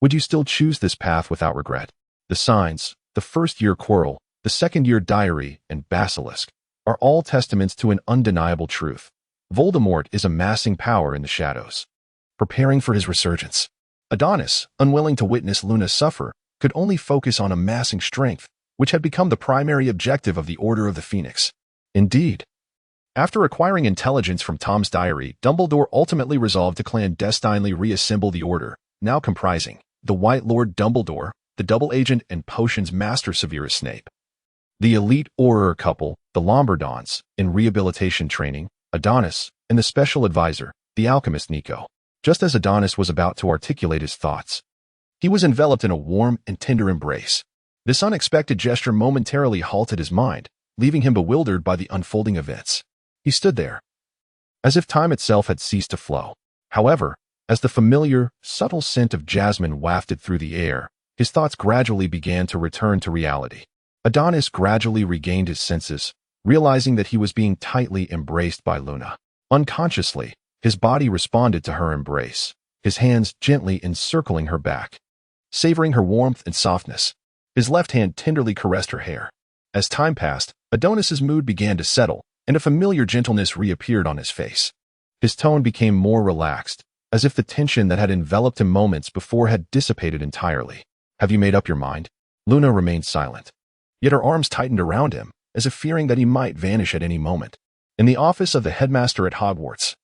would you still choose this path without regret? The signs, the first-year quarrel, the second-year diary, and basilisk are all testaments to an undeniable truth. Voldemort is amassing power in the shadows, preparing for his resurgence. Adonis, unwilling to witness Luna suffer, could only focus on amassing strength, which had become the primary objective of the Order of the Phoenix. Indeed, after acquiring intelligence from Tom's diary, Dumbledore ultimately resolved to clandestinely reassemble the Order, now comprising the White Lord Dumbledore, the double agent and potions master Severus Snape, the elite Auror couple, the Lombardons, in rehabilitation training, Adonis, and the special advisor, the alchemist Nico. Just as Adonis was about to articulate his thoughts, he was enveloped in a warm and tender embrace. This unexpected gesture momentarily halted his mind, leaving him bewildered by the unfolding events. He stood there, as if time itself had ceased to flow. However, as the familiar, subtle scent of jasmine wafted through the air, his thoughts gradually began to return to reality. Adonis gradually regained his senses, realizing that he was being tightly embraced by Luna. Unconsciously, his body responded to her embrace, his hands gently encircling her back, savoring her warmth and softness. His left hand tenderly caressed her hair. As time passed, Adonis's mood began to settle, and a familiar gentleness reappeared on his face. His tone became more relaxed, as if the tension that had enveloped him moments before had dissipated entirely. "Have you made up your mind?" Luna remained silent, yet her arms tightened around him, as if fearing that he might vanish at any moment. In the office of the headmaster at Hogwarts,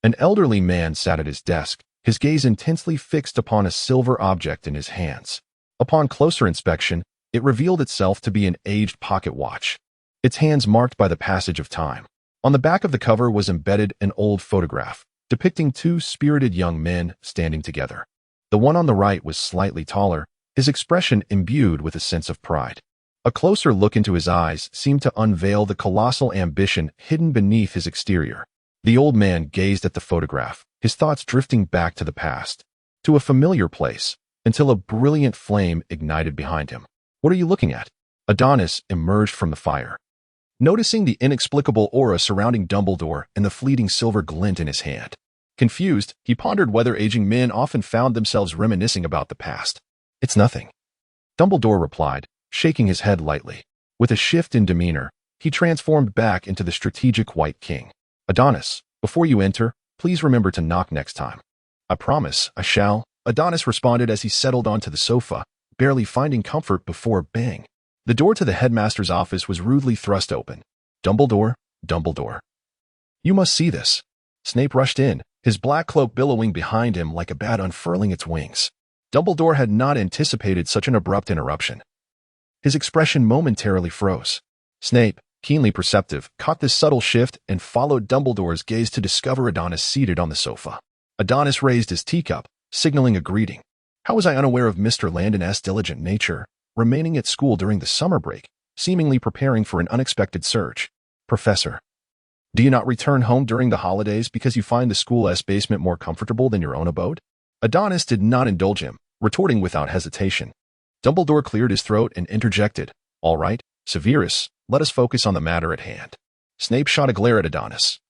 an elderly man sat at his desk, his gaze intensely fixed upon a silver object in his hands. Upon closer inspection, it revealed itself to be an aged pocket watch, its hands marked by the passage of time. On the back of the cover was embedded an old photograph, depicting two spirited young men standing together. The one on the right was slightly taller, his expression imbued with a sense of pride. A closer look into his eyes seemed to unveil the colossal ambition hidden beneath his exterior. The old man gazed at the photograph, his thoughts drifting back to the past, to a familiar place, until a brilliant flame ignited behind him. "What are you looking at?" Adonis emerged from the fire, noticing the inexplicable aura surrounding Dumbledore and the fleeting silver glint in his hand. Confused, he pondered whether aging men often found themselves reminiscing about the past. "It's nothing," Dumbledore replied, shaking his head lightly. With a shift in demeanor, he transformed back into the strategic White King. "Adonis, before you enter, please remember to knock next time." "I promise, I shall," Adonis responded as he settled onto the sofa, barely finding comfort before bang. The door to the headmaster's office was rudely thrust open. "Dumbledore, Dumbledore. You must see this." Snape rushed in, his black cloak billowing behind him like a bat unfurling its wings. Dumbledore had not anticipated such an abrupt interruption. His expression momentarily froze. "Snape, keenly perceptive, caught this subtle shift and followed Dumbledore's gaze to discover Adonis seated on the sofa. Adonis raised his teacup, signaling a greeting. How was I unaware of Mr. Landon's diligent nature, remaining at school during the summer break, seemingly preparing for an unexpected surge? Professor, do you not return home during the holidays because you find the school's basement more comfortable than your own abode? Adonis did not indulge him, retorting without hesitation. Dumbledore cleared his throat and interjected, All right, Severus, let us focus on the matter at hand. Snape shot a glare at Adonis,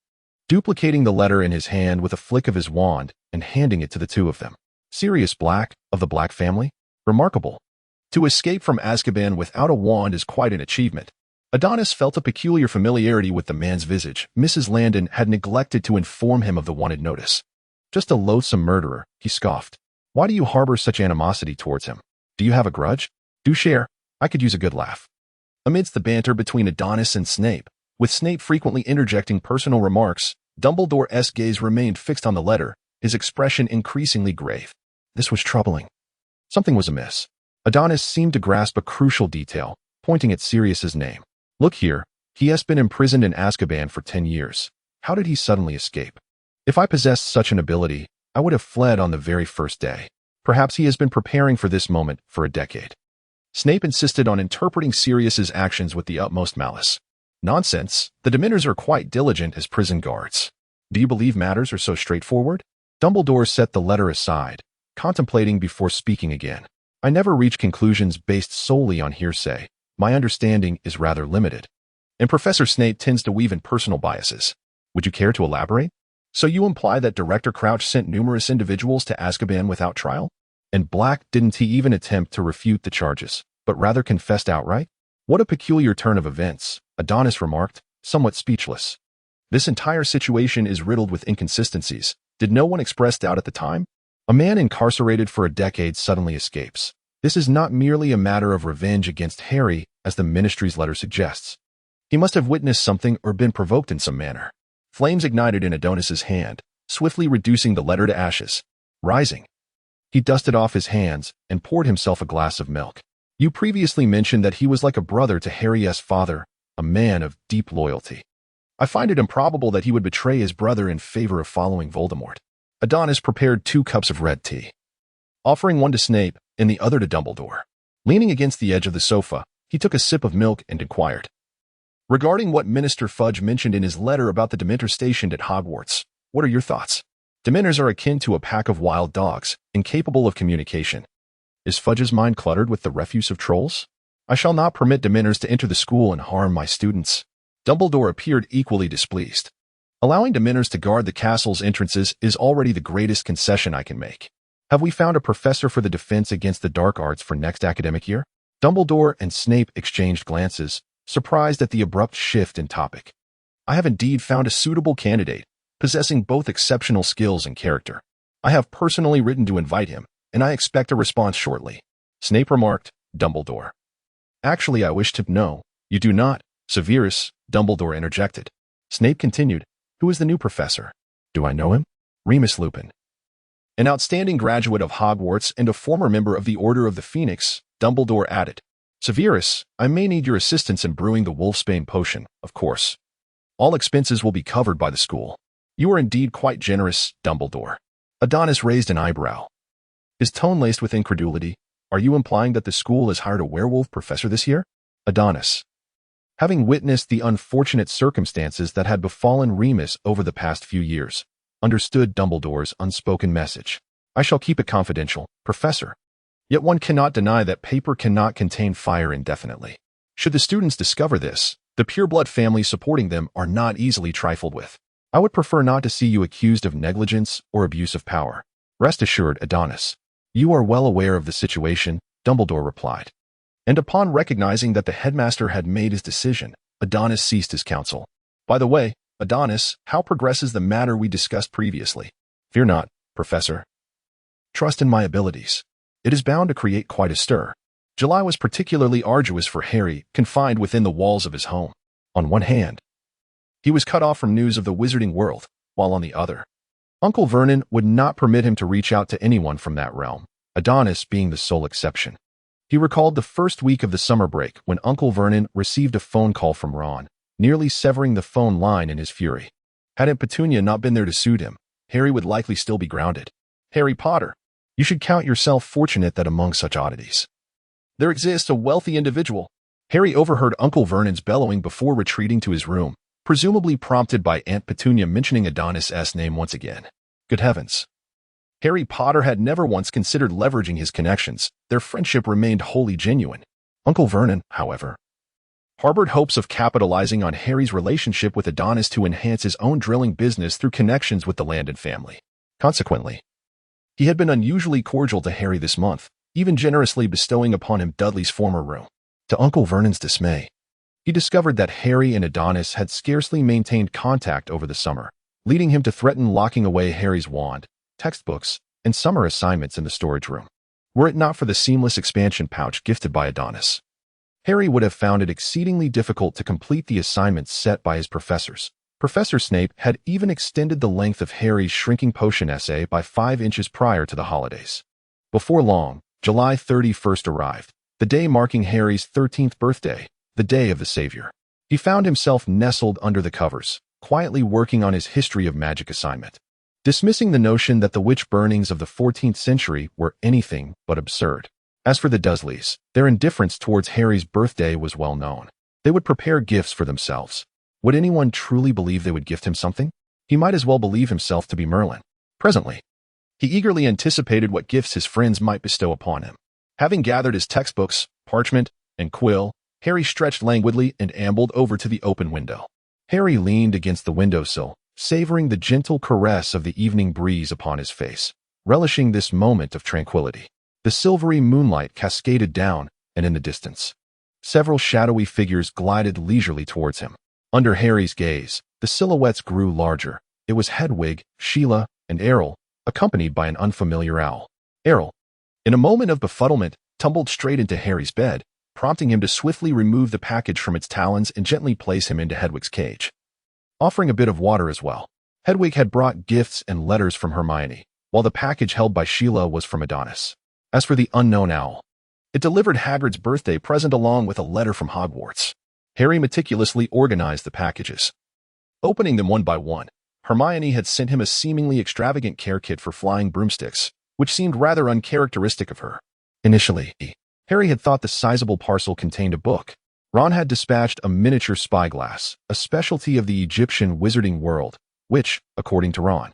duplicating the letter in his hand with a flick of his wand and handing it to the two of them. Sirius Black, of the Black family? Remarkable. To escape from Azkaban without a wand is quite an achievement. Adonis felt a peculiar familiarity with the man's visage. Mrs. Landon had neglected to inform him of the wanted notice. Just a loathsome murderer, he scoffed. Why do you harbor such animosity towards him? Do you have a grudge? Do share. I could use a good laugh. Amidst the banter between Adonis and Snape, with Snape frequently interjecting personal remarks, Dumbledore's gaze remained fixed on the letter, his expression increasingly grave. This was troubling. Something was amiss. Adonis seemed to grasp a crucial detail, pointing at Sirius's name. Look here, he has been imprisoned in Azkaban for 10 years. How did he suddenly escape? If I possessed such an ability, I would have fled on the very first day. Perhaps he has been preparing for this moment for a decade. Snape insisted on interpreting Sirius's actions with the utmost malice. Nonsense, the Dementors are quite diligent as prison guards. Do you believe matters are so straightforward? Dumbledore set the letter aside, contemplating before speaking again. I never reach conclusions based solely on hearsay. My understanding is rather limited. And Professor Snape tends to weave in personal biases. Would you care to elaborate? So you imply that Director Crouch sent numerous individuals to Azkaban without trial? And Black didn't he even attempt to refute the charges, but rather confessed outright? What a peculiar turn of events, Adonis remarked, somewhat speechless. This entire situation is riddled with inconsistencies. Did no one express doubt at the time? A man incarcerated for a decade suddenly escapes. This is not merely a matter of revenge against Harry, as the Ministry's letter suggests. He must have witnessed something or been provoked in some manner. Flames ignited in Adonis's hand, swiftly reducing the letter to ashes. Rising, he dusted off his hands and poured himself a glass of milk. You previously mentioned that he was like a brother to Harry's father, a man of deep loyalty. I find it improbable that he would betray his brother in favor of following Voldemort. Adonis prepared 2 cups of red tea, offering one to Snape and the other to Dumbledore. Leaning against the edge of the sofa, he took a sip of milk and inquired. Regarding what Minister Fudge mentioned in his letter about the Dementors stationed at Hogwarts, what are your thoughts? Dementors are akin to a pack of wild dogs, incapable of communication. Is Fudge's mind cluttered with the refuse of trolls? I shall not permit Dementors to enter the school and harm my students. Dumbledore appeared equally displeased. Allowing Dementors to guard the castle's entrances is already the greatest concession I can make. Have we found a professor for the defense against the dark arts for next academic year? Dumbledore and Snape exchanged glances, surprised at the abrupt shift in topic. I have indeed found a suitable candidate, possessing both exceptional skills and character. I have personally written to invite him, and I expect a response shortly. Snape remarked, Dumbledore. Actually, I wish to know. You do not, Severus, Dumbledore interjected. Snape continued, Who is the new professor? Do I know him? Remus Lupin. An outstanding graduate of Hogwarts and a former member of the Order of the Phoenix, Dumbledore added. Severus, I may need your assistance in brewing the Wolfsbane potion, of course. All expenses will be covered by the school. You are indeed quite generous, Dumbledore. Adonis raised an eyebrow, his tone laced with incredulity. Are you implying that the school has hired a werewolf professor this year? Adonis, having witnessed the unfortunate circumstances that had befallen Remus over the past few years, understood Dumbledore's unspoken message. I shall keep it confidential, Professor. Yet one cannot deny that paper cannot contain fire indefinitely. Should the students discover this, the pureblood families supporting them are not easily trifled with. I would prefer not to see you accused of negligence or abuse of power. Rest assured, Adonis. You are well aware of the situation, Dumbledore replied. And upon recognizing that the headmaster had made his decision, Adonis ceased his counsel. By the way, Adonis, how progresses the matter we discussed previously? Fear not, Professor. Trust in my abilities. It is bound to create quite a stir. July was particularly arduous for Harry, confined within the walls of his home. On one hand, he was cut off from news of the wizarding world, while on the other, Uncle Vernon would not permit him to reach out to anyone from that realm, Adonis being the sole exception. He recalled the first week of the summer break when Uncle Vernon received a phone call from Ron, nearly severing the phone line in his fury. Had Aunt Petunia not been there to soothe him, Harry would likely still be grounded. Harry Potter, you should count yourself fortunate that among such oddities, there exists a wealthy individual. Harry overheard Uncle Vernon's bellowing before retreating to his room, presumably prompted by Aunt Petunia mentioning Adonis' name once again. Good heavens. Harry Potter had never once considered leveraging his connections. Their friendship remained wholly genuine. Uncle Vernon, however, harbored hopes of capitalizing on Harry's relationship with Adonis to enhance his own drilling business through connections with the Landon family. Consequently, he had been unusually cordial to Harry this month, even generously bestowing upon him Dudley's former room. To Uncle Vernon's dismay, he discovered that Harry and Adonis had scarcely maintained contact over the summer, leading him to threaten locking away Harry's wand, textbooks, and summer assignments in the storage room. Were it not for the seamless expansion pouch gifted by Adonis, Harry would have found it exceedingly difficult to complete the assignments set by his professors. Professor Snape had even extended the length of Harry's shrinking potion essay by 5 inches prior to the holidays. Before long, July 31st arrived, the day marking Harry's 13th birthday, the day of the Savior. He found himself nestled under the covers, quietly working on his history of magic assignment, dismissing the notion that the witch burnings of the 14th century were anything but absurd. As for the Dursleys, their indifference towards Harry's birthday was well known. They would prepare gifts for themselves. Would anyone truly believe they would gift him something? He might as well believe himself to be Merlin. Presently, he eagerly anticipated what gifts his friends might bestow upon him. Having gathered his textbooks, parchment, and quill, Harry stretched languidly and ambled over to the open window. Harry leaned against the windowsill, savoring the gentle caress of the evening breeze upon his face, relishing this moment of tranquility. The silvery moonlight cascaded down, and in the distance, several shadowy figures glided leisurely towards him. Under Harry's gaze, the silhouettes grew larger. It was Hedwig, Sheila, and Errol, accompanied by an unfamiliar owl. Errol, in a moment of befuddlement, tumbled straight into Harry's bed, prompting him to swiftly remove the package from its talons and gently place him into Hedwig's cage, offering a bit of water as well. Hedwig had brought gifts and letters from Hermione, while the package held by Sheila was from Adonis. As for the unknown owl, it delivered Hagrid's birthday present along with a letter from Hogwarts. Harry meticulously organized the packages. Opening them one by one, Hermione had sent him a seemingly extravagant care kit for flying broomsticks, which seemed rather uncharacteristic of her. Initially, Harry had thought the sizable parcel contained a book. Ron had dispatched a miniature spyglass, a specialty of the Egyptian wizarding world, which, according to Ron,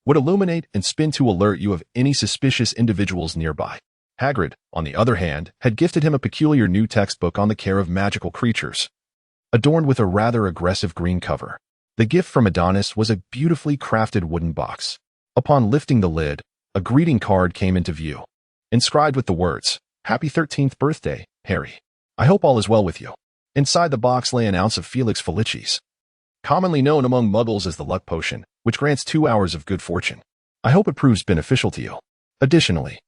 would illuminate and spin to alert you of any suspicious individuals nearby. Hagrid, on the other hand, had gifted him a peculiar new textbook on the care of magical creatures, adorned with a rather aggressive green cover. The gift from Adonis was a beautifully crafted wooden box. Upon lifting the lid, a greeting card came into view, inscribed with the words, "Happy 13th birthday, Harry. I hope all is well with you." Inside the box lay an ounce of Felix Felicis, commonly known among muggles as the luck potion, which grants 2 hours of good fortune. I hope it proves beneficial to you. Additionally,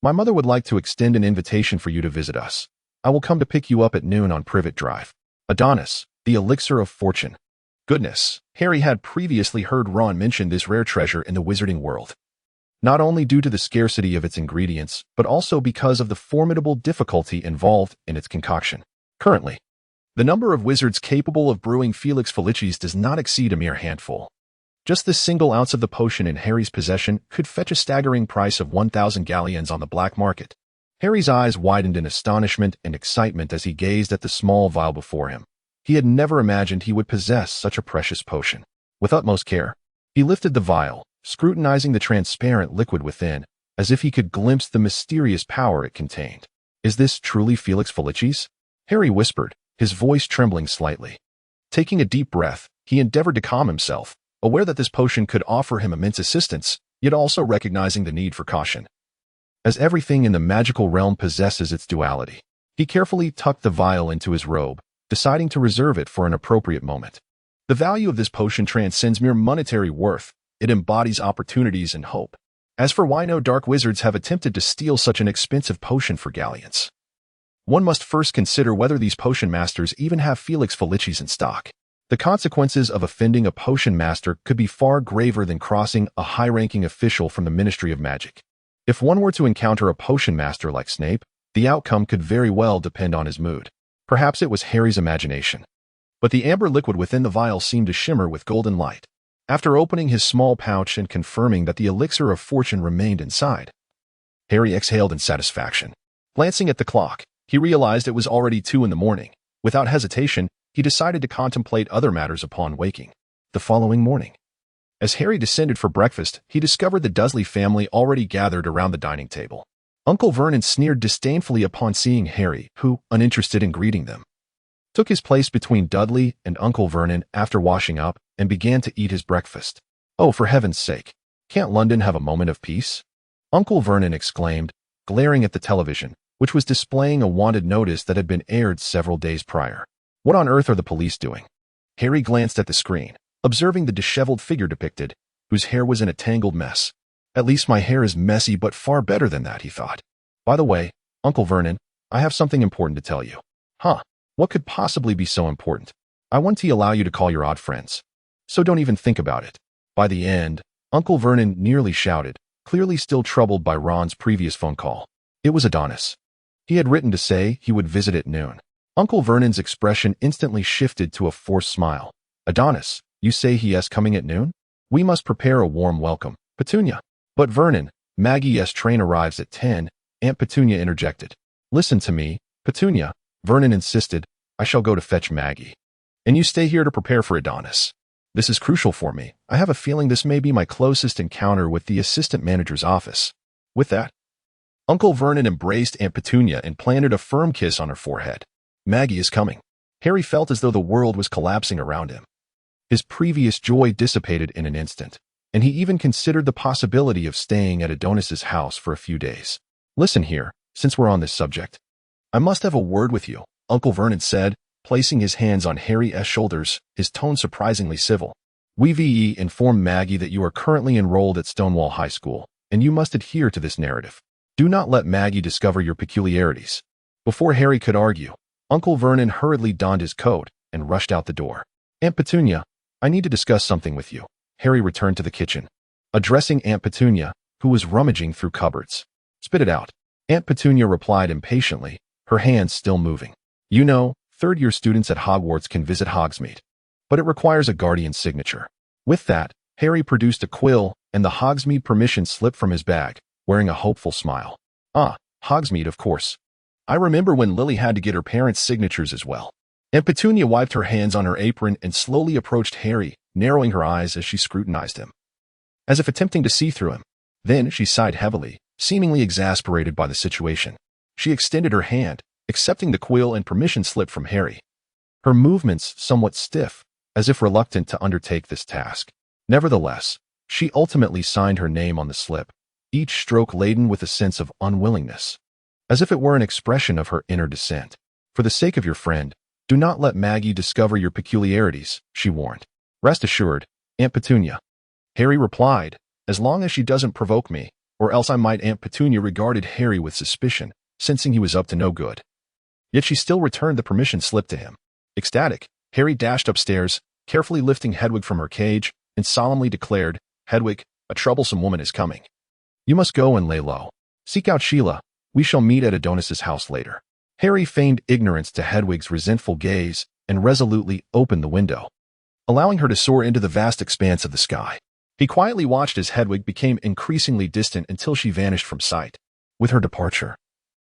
my mother would like to extend an invitation for you to visit us. I will come to pick you up at noon on Privet Drive. Adonis, the elixir of fortune. Goodness, Harry had previously heard Ron mention this rare treasure in the wizarding world, not only due to the scarcity of its ingredients, but also because of the formidable difficulty involved in its concoction. Currently, the number of wizards capable of brewing Felix Felicis does not exceed a mere handful. Just this single ounce of the potion in Harry's possession could fetch a staggering price of 1,000 galleons on the black market. Harry's eyes widened in astonishment and excitement as he gazed at the small vial before him. He had never imagined he would possess such a precious potion. With utmost care, he lifted the vial, scrutinizing the transparent liquid within, as if he could glimpse the mysterious power it contained. "Is this truly Felix Felicis?" Harry whispered, his voice trembling slightly. Taking a deep breath, he endeavored to calm himself, aware that this potion could offer him immense assistance, yet also recognizing the need for caution, as everything in the magical realm possesses its duality. He carefully tucked the vial into his robe, deciding to reserve it for an appropriate moment. The value of this potion transcends mere monetary worth. It embodies opportunities and hope. As for why no dark wizards have attempted to steal such an expensive potion for galleons, one must first consider whether these potion masters even have Felix Felicis in stock. The consequences of offending a potion master could be far graver than crossing a high-ranking official from the Ministry of Magic. If one were to encounter a potion master like Snape, the outcome could very well depend on his mood. Perhaps it was Harry's imagination. but the amber liquid within the vial seemed to shimmer with golden light. After opening his small pouch and confirming that the elixir of fortune remained inside, Harry exhaled in satisfaction. Glancing at the clock, he realized it was already 2 in the morning. Without hesitation, he decided to contemplate other matters upon waking. The following morning, as Harry descended for breakfast, he discovered the Dursley family already gathered around the dining table. Uncle Vernon sneered disdainfully upon seeing Harry, who, uninterested in greeting them, took his place between Dudley and Uncle Vernon after washing up and began to eat his breakfast. "Oh, for heaven's sake, can't London have a moment of peace?" Uncle Vernon exclaimed, glaring at the television, which was displaying a wanted notice that had been aired several days prior. "What on earth are the police doing?" Harry glanced at the screen, observing the disheveled figure depicted, whose hair was in a tangled mess. "At least my hair is messy, but far better than that," he thought. "By the way, Uncle Vernon, I have something important to tell you." "Huh? What could possibly be so important?" "I want to allow you to call your odd friends, so don't even think about it." By the end, Uncle Vernon nearly shouted, clearly still troubled by Ron's previous phone call. It was Adonis. He had written to say he would visit at noon. Uncle Vernon's expression instantly shifted to a forced smile. "Adonis, you say he is coming at noon? We must prepare a warm welcome, Petunia." "But Vernon, Maggie's train arrives at 10, Aunt Petunia interjected. "Listen to me, Petunia," Vernon insisted. "I shall go to fetch Maggie, and you stay here to prepare for Adonis. This is crucial for me. I have a feeling this may be my closest encounter with the assistant manager's office." With that, Uncle Vernon embraced Aunt Petunia and planted a firm kiss on her forehead. Maggie is coming. Harry felt as though the world was collapsing around him. His previous joy dissipated in an instant, and he even considered the possibility of staying at Adonis's house for a few days. "Listen here, since we're on this subject, I must have a word with you," Uncle Vernon said, placing his hands on Harry's shoulders, his tone surprisingly civil. "We've informed Maggie that you are currently enrolled at Stonewall High School, and you must adhere to this narrative. Do not let Maggie discover your peculiarities." Before Harry could argue, Uncle Vernon hurriedly donned his coat and rushed out the door. "Aunt Petunia, I need to discuss something with you." Harry returned to the kitchen, addressing Aunt Petunia, who was rummaging through cupboards. "Spit it out." Aunt Petunia replied impatiently, her hands still moving. "You know, third-year students at Hogwarts can visit Hogsmeade, but it requires a guardian's signature." With that, Harry produced a quill and the Hogsmeade permission slip from his bag, wearing a hopeful smile. "Ah, Hogsmeade, of course. I remember when Lily had to get her parents' signatures as well." Aunt Petunia wiped her hands on her apron and slowly approached Harry, narrowing her eyes as she scrutinized him, as if attempting to see through him. Then she sighed heavily, seemingly exasperated by the situation. She extended her hand, accepting the quill and permission slip from Harry, her movements somewhat stiff, as if reluctant to undertake this task. Nevertheless, she ultimately signed her name on the slip, each stroke laden with a sense of unwillingness, as if it were an expression of her inner dissent. "For the sake of your friend, do not let Maggie discover your peculiarities," she warned. "Rest assured, Aunt Petunia," Harry replied, "as long as she doesn't provoke me, or else I might." Aunt Petunia regarded Harry with suspicion, sensing he was up to no good. Yet she still returned the permission slip to him. Ecstatic, Harry dashed upstairs, carefully lifting Hedwig from her cage, and solemnly declared, "Hedwig, a troublesome woman is coming. You must go and lay low. Seek out Sheila. We shall meet at Adonis's house later." Harry feigned ignorance to Hedwig's resentful gaze and resolutely opened the window, allowing her to soar into the vast expanse of the sky. He quietly watched as Hedwig became increasingly distant until she vanished from sight. With her departure,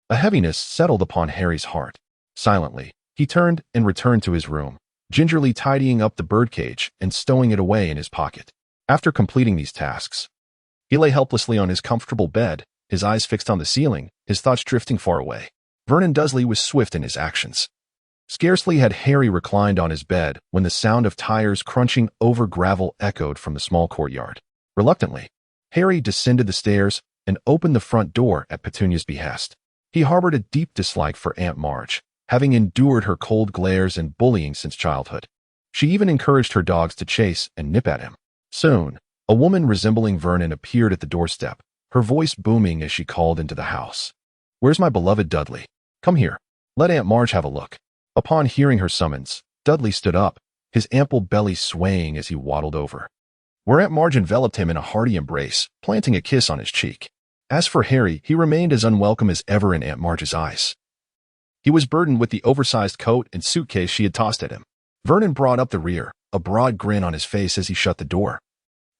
a heaviness settled upon Harry's heart. Silently, he turned and returned to his room, gingerly tidying up the birdcage and stowing it away in his pocket. After completing these tasks, he lay helplessly on his comfortable bed, his eyes fixed on the ceiling, his thoughts drifting far away. Vernon Dursley was swift in his actions. Scarcely had Harry reclined on his bed when the sound of tires crunching over gravel echoed from the small courtyard. Reluctantly, Harry descended the stairs and opened the front door at Petunia's behest. He harbored a deep dislike for Aunt Marge, having endured her cold glares and bullying since childhood. She even encouraged her dogs to chase and nip at him. Soon, a woman resembling Vernon appeared at the doorstep, her voice booming as she called into the house. "Where's my beloved Dudley? Come here. Let Aunt Marge have a look." Upon hearing her summons, Dudley stood up, his ample belly swaying as he waddled over, where Aunt Marge enveloped him in a hearty embrace, planting a kiss on his cheek. As for Harry, he remained as unwelcome as ever in Aunt Marge's eyes. He was burdened with the oversized coat and suitcase she had tossed at him. Vernon brought up the rear, a broad grin on his face as he shut the door,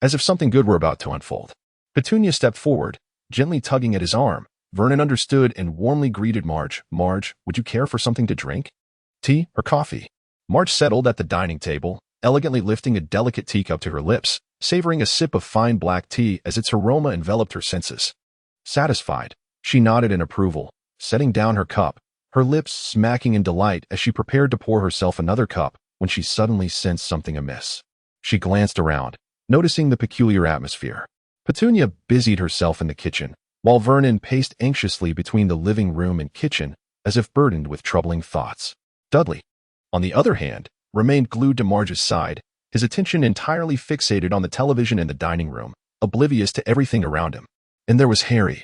as if something good were about to unfold. Petunia stepped forward, gently tugging at his arm. Vernon understood and warmly greeted Marge. "Marge, would you care for something to drink? Tea or coffee?" Marge settled at the dining table, elegantly lifting a delicate teacup to her lips, savoring a sip of fine black tea as its aroma enveloped her senses. Satisfied, she nodded in approval, setting down her cup, her lips smacking in delight as she prepared to pour herself another cup when she suddenly sensed something amiss. She glanced around, noticing the peculiar atmosphere. Petunia busied herself in the kitchen, while Vernon paced anxiously between the living room and kitchen as if burdened with troubling thoughts. Dudley, on the other hand, remained glued to Marge's side, his attention entirely fixated on the television in the dining room, oblivious to everything around him. And there was Harry,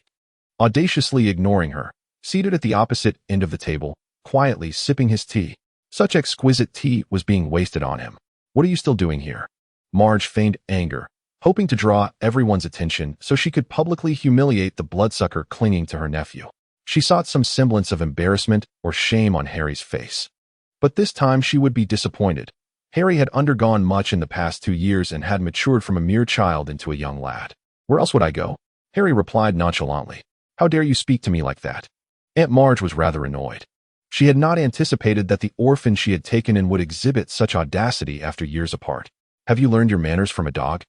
audaciously ignoring her, seated at the opposite end of the table, quietly sipping his tea. Such exquisite tea was being wasted on him. "What are you still doing here?" Marge feigned anger, hoping to draw everyone's attention so she could publicly humiliate the bloodsucker clinging to her nephew. She sought some semblance of embarrassment or shame on Harry's face. But this time she would be disappointed. Harry had undergone much in the past 2 years and had matured from a mere child into a young lad. "Where else would I go?" Harry replied nonchalantly. "How dare you speak to me like that?" Aunt Marge was rather annoyed. She had not anticipated that the orphan she had taken in would exhibit such audacity after years apart. "Have you learned your manners from a dog?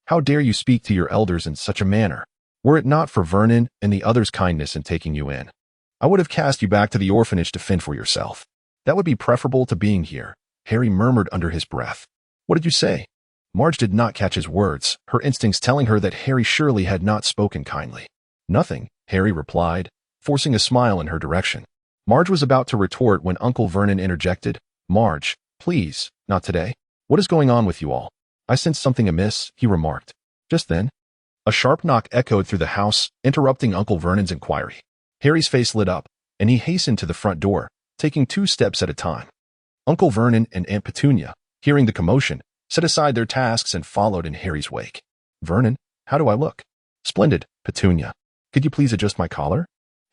How dare you speak to your elders in such a manner? Were it not for Vernon and the others' kindness in taking you in, I would have cast you back to the orphanage to fend for yourself. That would be preferable to being here," Harry murmured under his breath. "What did you say?" Marge did not catch his words, her instincts telling her that Harry surely had not spoken kindly. "Nothing," Harry replied, forcing a smile in her direction. Marge was about to retort when Uncle Vernon interjected. "Marge, please, not today. What is going on with you all? I sense something amiss," he remarked. Just then, a sharp knock echoed through the house, interrupting Uncle Vernon's inquiry. Harry's face lit up, and he hastened to the front door, taking 2 steps at a time. Uncle Vernon and Aunt Petunia, hearing the commotion, set aside their tasks and followed in Harry's wake. "Vernon, how do I look?" "Splendid, Petunia. Could you please adjust my collar?"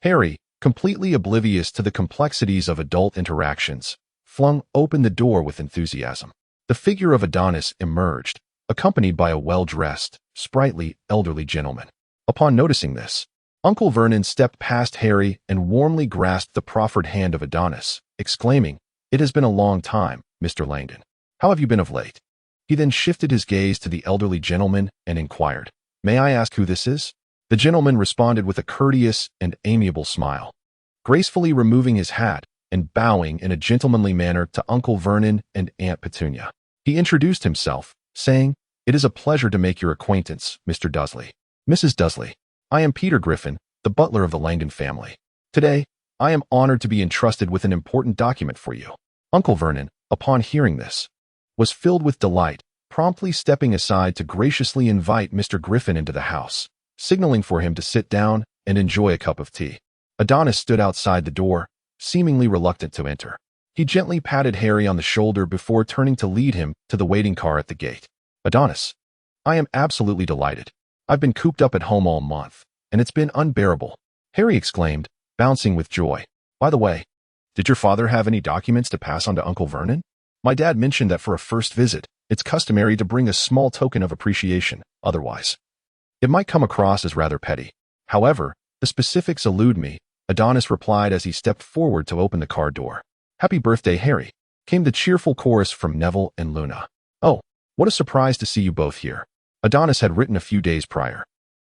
Harry, completely oblivious to the complexities of adult interactions, flung open the door with enthusiasm. The figure of Adonis emerged, accompanied by a well-dressed, sprightly, elderly gentleman. Upon noticing this, Uncle Vernon stepped past Harry and warmly grasped the proffered hand of Adonis, exclaiming, "It has been a long time, Mr. Langdon. How have you been of late?" He then shifted his gaze to the elderly gentleman and inquired, "May I ask who this is?" The gentleman responded with a courteous and amiable smile, gracefully removing his hat and bowing in a gentlemanly manner to Uncle Vernon and Aunt Petunia. He introduced himself, saying, "It is a pleasure to make your acquaintance, Mr. Dudley. Mrs. Dudley, I am Peter Griffin, the butler of the Langdon family. Today, I am honored to be entrusted with an important document for you." Uncle Vernon, upon hearing this, was filled with delight, promptly stepping aside to graciously invite Mr. Griffin into the house, signaling for him to sit down and enjoy a cup of tea. Adonis stood outside the door, seemingly reluctant to enter. He gently patted Harry on the shoulder before turning to lead him to the waiting car at the gate. "Adonis, I am absolutely delighted. I've been cooped up at home all month, and it's been unbearable," Harry exclaimed, bouncing with joy. "By the way, did your father have any documents to pass on to Uncle Vernon? My dad mentioned that for a first visit, it's customary to bring a small token of appreciation. Otherwise, it might come across as rather petty. However, the specifics elude me," Adonis replied as he stepped forward to open the car door. "Happy birthday, Harry," came the cheerful chorus from Neville and Luna. "Oh, what a surprise to see you both here," Adonis had written a few days prior,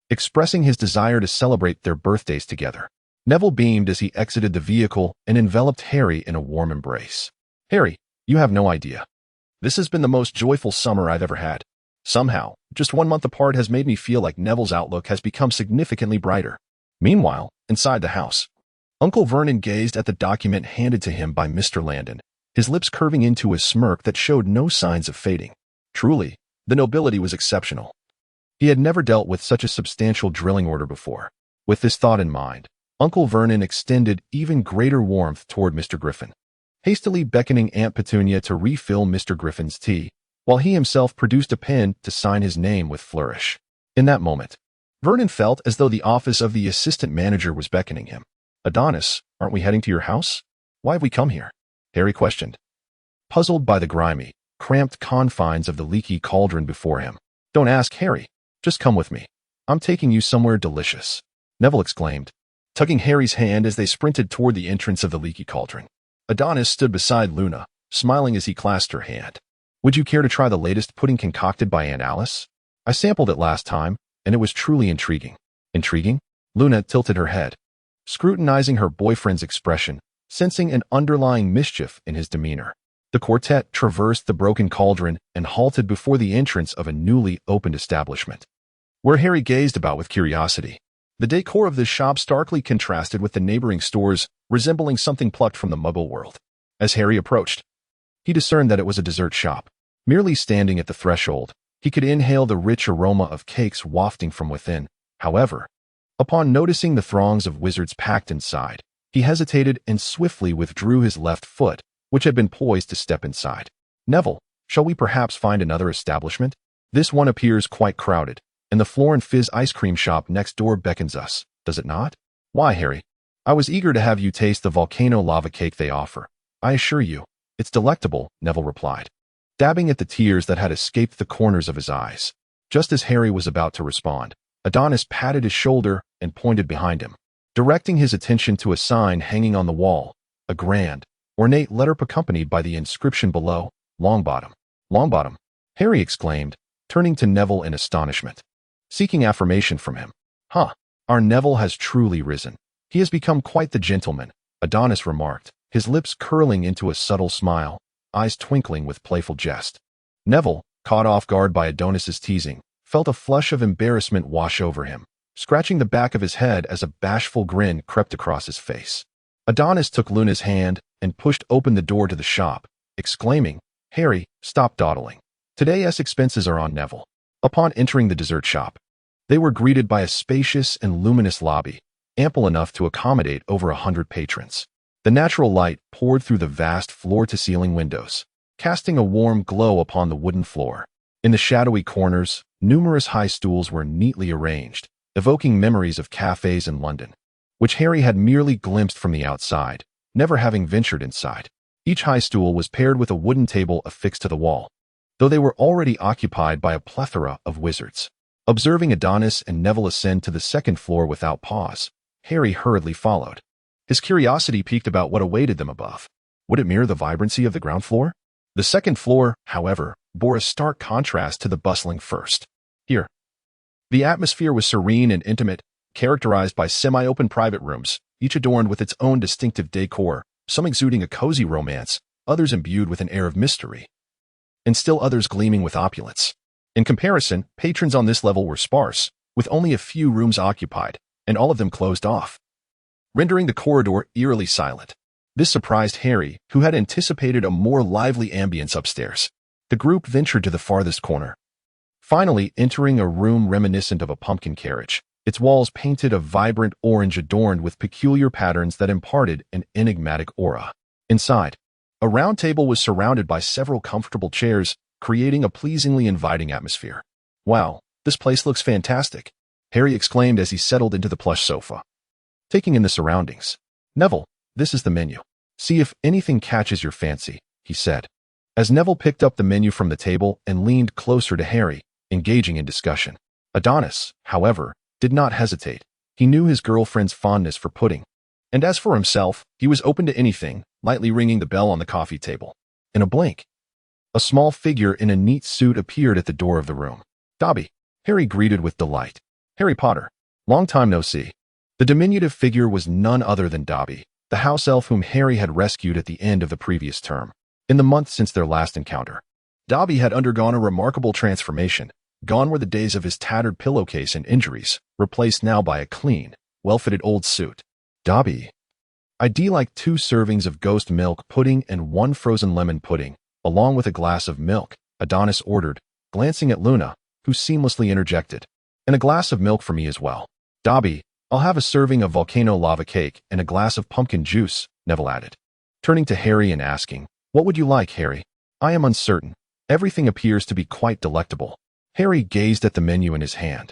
expressing his desire to celebrate their birthdays together. Neville beamed as he exited the vehicle and enveloped Harry in a warm embrace. "Harry, you have no idea. This has been the most joyful summer I've ever had. Somehow, just 1 month apart has made me feel like Neville's outlook has become significantly brighter." Meanwhile, inside the house, Uncle Vernon gazed at the document handed to him by Mr. Langdon, his lips curving into a smirk that showed no signs of fading. Truly, the nobility was exceptional. He had never dealt with such a substantial drilling order before. With this thought in mind, Uncle Vernon extended even greater warmth toward Mr. Griffin, hastily beckoning Aunt Petunia to refill Mr. Griffin's tea, while he himself produced a pen to sign his name with flourish. In that moment, Vernon felt as though the office of the assistant manager was beckoning him. "Adonis, aren't we heading to your house? Why have we come here?" Harry questioned. puzzled by the grimy, cramped confines of the leaky cauldron before him. "Don't ask, Harry. Just come with me. I'm taking you somewhere delicious," Neville exclaimed, tugging Harry's hand as they sprinted toward the entrance of the leaky cauldron. Adonis stood beside Luna, smiling as he clasped her hand. "Would you care to try the latest pudding concocted by Aunt Alice? I sampled it last time, and it was truly intriguing." "Intriguing?" Luna tilted her head, scrutinizing her boyfriend's expression, sensing an underlying mischief in his demeanor. The quartet traversed the broken cauldron and halted before the entrance of a newly opened establishment, where Harry gazed about with curiosity. The decor of this shop starkly contrasted with the neighboring stores, resembling something plucked from the Muggle world. As Harry approached, he discerned that it was a dessert shop. Merely standing at the threshold, he could inhale the rich aroma of cakes wafting from within. However, upon noticing the throngs of wizards packed inside, he hesitated and swiftly withdrew his left foot, which had been poised to step inside. "Neville, shall we perhaps find another establishment? This one appears quite crowded, and the Floor and Fizz ice cream shop next door beckons us, does it not?" "Why, Harry? I was eager to have you taste the volcano lava cake they offer. I assure you, it's delectable," Neville replied, dabbing at the tears that had escaped the corners of his eyes. Just as Harry was about to respond, Adonis patted his shoulder and pointed behind him, directing his attention to a sign hanging on the wall, a grand, ornate letter accompanied by the inscription below, "Longbottom." "Longbottom?" Harry exclaimed, turning to Neville in astonishment, seeking affirmation from him. "Huh, our Neville has truly risen. He has become quite the gentleman," Adonis remarked, his lips curling into a subtle smile, eyes twinkling with playful jest. Neville, caught off guard by Adonis's teasing, felt a flush of embarrassment wash over him, scratching the back of his head as a bashful grin crept across his face. Adonis took Luna's hand and pushed open the door to the shop, exclaiming, "Harry, stop dawdling. Today's expenses are on Neville." Upon entering the dessert shop, they were greeted by a spacious and luminous lobby, ample enough to accommodate over 100 patrons. The natural light poured through the vast floor-to-ceiling windows, casting a warm glow upon the wooden floor. In the shadowy corners, numerous high stools were neatly arranged, evoking memories of cafes in London, which Harry had merely glimpsed from the outside, never having ventured inside. Each high stool was paired with a wooden table affixed to the wall, though they were already occupied by a plethora of wizards. Observing Adonis and Neville ascend to the second floor without pause, Harry hurriedly followed. His curiosity piqued about what awaited them above. Would it mirror the vibrancy of the ground floor? The second floor, however, bore a stark contrast to the bustling first. Here, the atmosphere was serene and intimate, characterized by semi-open private rooms, each adorned with its own distinctive decor, some exuding a cozy romance, others imbued with an air of mystery, and still others gleaming with opulence. In comparison, patrons on this level were sparse, with only a few rooms occupied, and all of them closed off, rendering the corridor eerily silent. This surprised Harry, who had anticipated a more lively ambience upstairs. The group ventured to the farthest corner, finally entering a room reminiscent of a pumpkin carriage, its walls painted a vibrant orange adorned with peculiar patterns that imparted an enigmatic aura. Inside, a round table was surrounded by several comfortable chairs, creating a pleasingly inviting atmosphere. "Wow, this place looks fantastic," Harry exclaimed as he settled into the plush sofa, taking in the surroundings. "Neville, this is the menu. See if anything catches your fancy," he said, as Neville picked up the menu from the table and leaned closer to Harry, engaging in discussion. Adonis, however, did not hesitate. He knew his girlfriend's fondness for pudding, and as for himself, he was open to anything, lightly ringing the bell on the coffee table. In a blink, a small figure in a neat suit appeared at the door of the room. "Dobby," Harry greeted with delight. "Harry Potter, long time no see." The diminutive figure was none other than Dobby, the house elf whom Harry had rescued at the end of the previous term. In the month since their last encounter, Dobby had undergone a remarkable transformation. Gone were the days of his tattered pillowcase and injuries, replaced now by a clean, well-fitted old suit. "Dobby, I'd like 2 servings of ghost milk pudding and 1 frozen lemon pudding, along with a glass of milk," Adonis ordered, glancing at Luna, who seamlessly interjected, "And a glass of milk for me as well." "Dobby, I'll have a serving of volcano lava cake and a glass of pumpkin juice," Neville added, turning to Harry and asking, "What would you like, Harry?" "I am uncertain. Everything appears to be quite delectable." Harry gazed at the menu in his hand,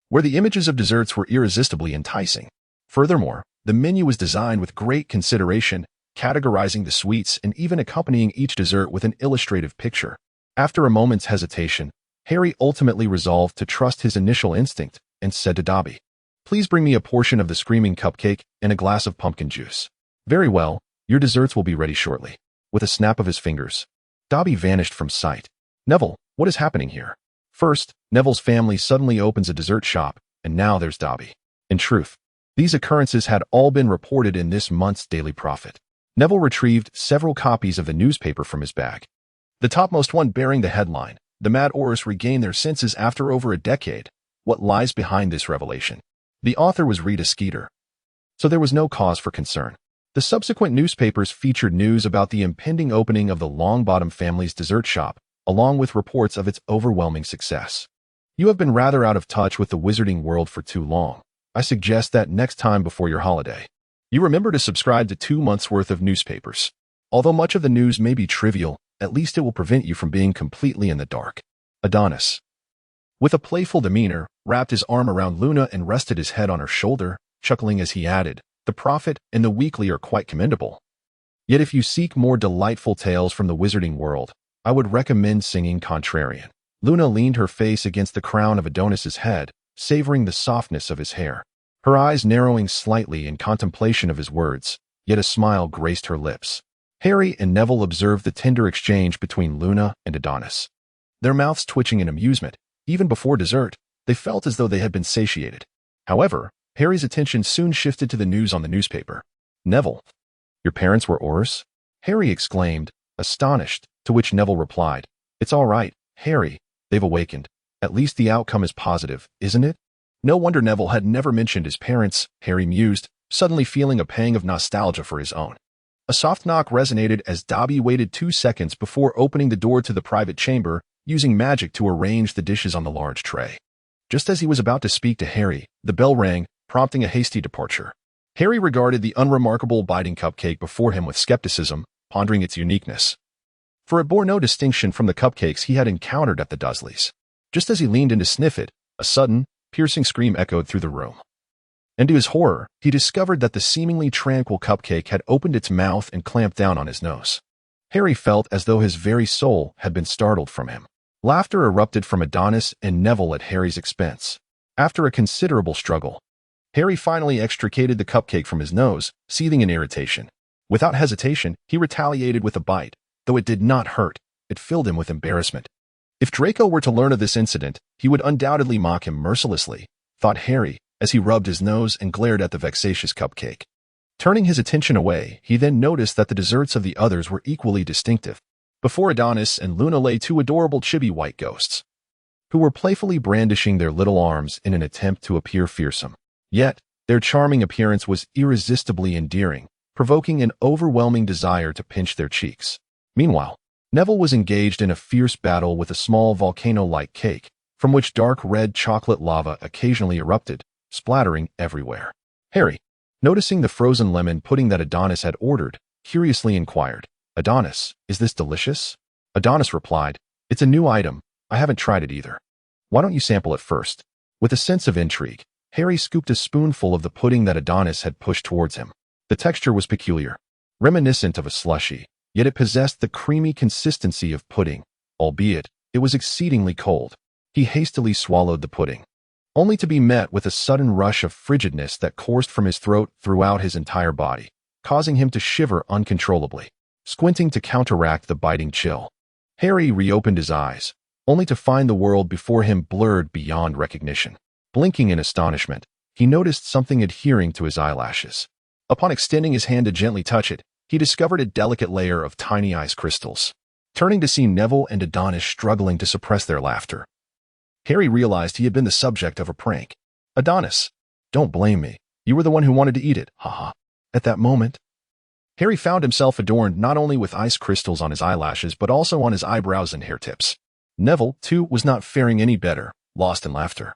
where the images of desserts were irresistibly enticing. Furthermore, the menu was designed with great consideration, categorizing the sweets and even accompanying each dessert with an illustrative picture. After a moment's hesitation, Harry ultimately resolved to trust his initial instinct and said to Dobby, "Please bring me a portion of the screaming cupcake and a glass of pumpkin juice." "Very well, your desserts will be ready shortly." With a snap of his fingers, Dobby vanished from sight. Neville, what is happening here? First, Neville's family suddenly opens a dessert shop, and now there's Dobby. In truth, these occurrences had all been reported in this month's Daily Prophet. Neville retrieved several copies of the newspaper from his bag. The topmost one bearing the headline, "The Mad Aurors Regain Their Senses After Over a Decade." What lies behind this revelation? The author was Rita Skeeter, so there was no cause for concern. The subsequent newspapers featured news about the impending opening of the Longbottom family's dessert shop, along with reports of its overwhelming success. You have been rather out of touch with the wizarding world for too long. I suggest that next time before your holiday, you remember to subscribe to 2 months' worth of newspapers. Although much of the news may be trivial, at least it will prevent you from being completely in the dark. Adonis, with a playful demeanor, wrapped his arm around Luna and rested his head on her shoulder, chuckling as he added, "The Prophet and the Weekly are quite commendable. Yet if you seek more delightful tales from the wizarding world, I would recommend singing Contrarian." Luna leaned her face against the crown of Adonis's head, savoring the softness of his hair. Her eyes narrowing slightly in contemplation of his words, yet a smile graced her lips. Harry and Neville observed the tender exchange between Luna and Adonis. Their mouths twitching in amusement. Even before dessert, they felt as though they had been satiated. However, Harry's attention soon shifted to the news on the newspaper. "Neville, your parents were Aurors?" Harry exclaimed, astonished, to which Neville replied, "It's all right, Harry, they've awakened. At least the outcome is positive, isn't it?" No wonder Neville had never mentioned his parents, Harry mused, suddenly feeling a pang of nostalgia for his own. A soft knock resonated as Dobby waited 2 seconds before opening the door to the private chamber, using magic to arrange the dishes on the large tray. Just as he was about to speak to Harry, the bell rang, prompting a hasty departure. Harry regarded the unremarkable biting cupcake before him with skepticism, pondering its uniqueness. For it bore no distinction from the cupcakes he had encountered at the Dursleys. Just as he leaned in to sniff it, a sudden, piercing scream echoed through the room. And to his horror, he discovered that the seemingly tranquil cupcake had opened its mouth and clamped down on his nose. Harry felt as though his very soul had been startled from him. Laughter erupted from Adonis and Neville at Harry's expense. After a considerable struggle, Harry finally extricated the cupcake from his nose, seething in irritation. Without hesitation, he retaliated with a bite. Though it did not hurt, it filled him with embarrassment. If Draco were to learn of this incident, he would undoubtedly mock him mercilessly, thought Harry, as he rubbed his nose and glared at the vexatious cupcake. Turning his attention away, he then noticed that the desserts of the others were equally distinctive. Before Adonis and Luna lay 2 adorable chibi white ghosts, who were playfully brandishing their little arms in an attempt to appear fearsome. Yet, their charming appearance was irresistibly endearing, provoking an overwhelming desire to pinch their cheeks. Meanwhile, Neville was engaged in a fierce battle with a small volcano-like cake, from which dark red chocolate lava occasionally erupted, splattering everywhere. Harry, noticing the frozen lemon pudding that Adonis had ordered, curiously inquired, "Adonis, is this delicious?" Adonis replied, "It's a new item. I haven't tried it either. Why don't you sample it first?" With a sense of intrigue, Harry scooped a spoonful of the pudding that Adonis had pushed towards him. The texture was peculiar, reminiscent of a slushie, yet it possessed the creamy consistency of pudding, albeit it was exceedingly cold. He hastily swallowed the pudding, only to be met with a sudden rush of frigidness that coursed from his throat throughout his entire body, causing him to shiver uncontrollably. Squinting to counteract the biting chill, Harry reopened his eyes, only to find the world before him blurred beyond recognition. Blinking in astonishment, he noticed something adhering to his eyelashes. Upon extending his hand to gently touch it, he discovered a delicate layer of tiny ice crystals. Turning to see Neville and Adonis struggling to suppress their laughter, Harry realized he had been the subject of a prank. "Adonis, don't blame me. You were the one who wanted to eat it, haha." At that moment, Harry found himself adorned not only with ice crystals on his eyelashes but also on his eyebrows and hair tips. Neville, too, was not faring any better, lost in laughter.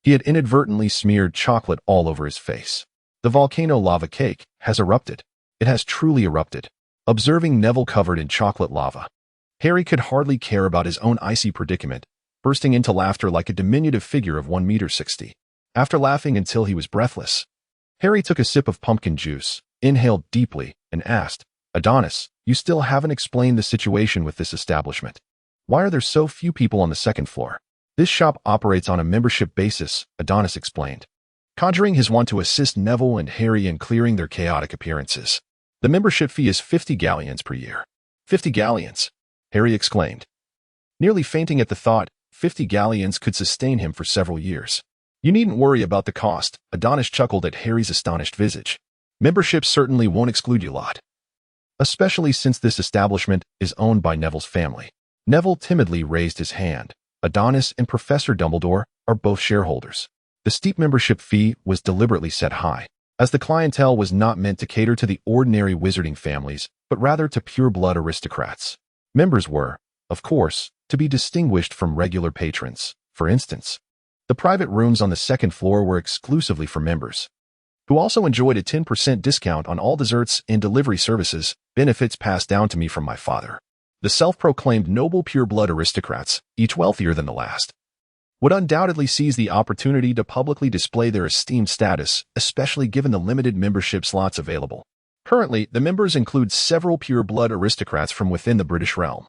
He had inadvertently smeared chocolate all over his face. The volcano lava cake has erupted. It has truly erupted. Observing Neville covered in chocolate lava, Harry could hardly care about his own icy predicament, bursting into laughter like a diminutive figure of 1.60 meters. After laughing until he was breathless, Harry took a sip of pumpkin juice, inhaled deeply, and asked, "Adonis, you still haven't explained the situation with this establishment. Why are there so few people on the second floor?" "This shop operates on a membership basis," Adonis explained, conjuring his want to assist Neville and Harry in clearing their chaotic appearances. "The membership fee is 50 galleons per year." 50 galleons, Harry exclaimed. Nearly fainting at the thought, 50 galleons could sustain him for several years. "You needn't worry about the cost," Adonis chuckled at Harry's astonished visage. "Membership certainly won't exclude you lot. Especially since this establishment is owned by Neville's family." Neville timidly raised his hand. "Adonis and Professor Dumbledore are both shareholders." The steep membership fee was deliberately set high, as the clientele was not meant to cater to the ordinary wizarding families, but rather to pure-blood aristocrats. Members were, of course, to be distinguished from regular patrons. For instance, the private rooms on the second floor were exclusively for members, who also enjoyed a 10% discount on all desserts and delivery services, benefits passed down to me from my father. The self-proclaimed noble pure-blood aristocrats, each wealthier than the last, would undoubtedly seize the opportunity to publicly display their esteemed status, especially given the limited membership slots available. Currently, the members include several pure-blood aristocrats from within the British realm,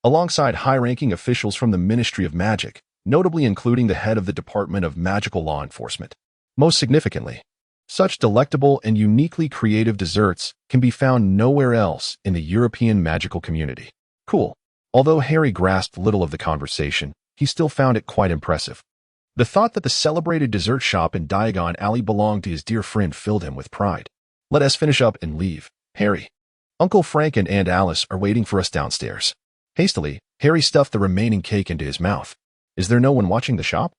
alongside high-ranking officials from the Ministry of Magic, notably including the head of the Department of Magical Law Enforcement. Most significantly, such delectable and uniquely creative desserts can be found nowhere else in the European magical community. Cool. Although Harry grasped little of the conversation, he still found it quite impressive. The thought that the celebrated dessert shop in Diagon Alley belonged to his dear friend filled him with pride. "Let us finish up and leave, Harry. Uncle Frank and Aunt Alice are waiting for us downstairs." Hastily, Harry stuffed the remaining cake into his mouth. "Is there no one watching the shop?"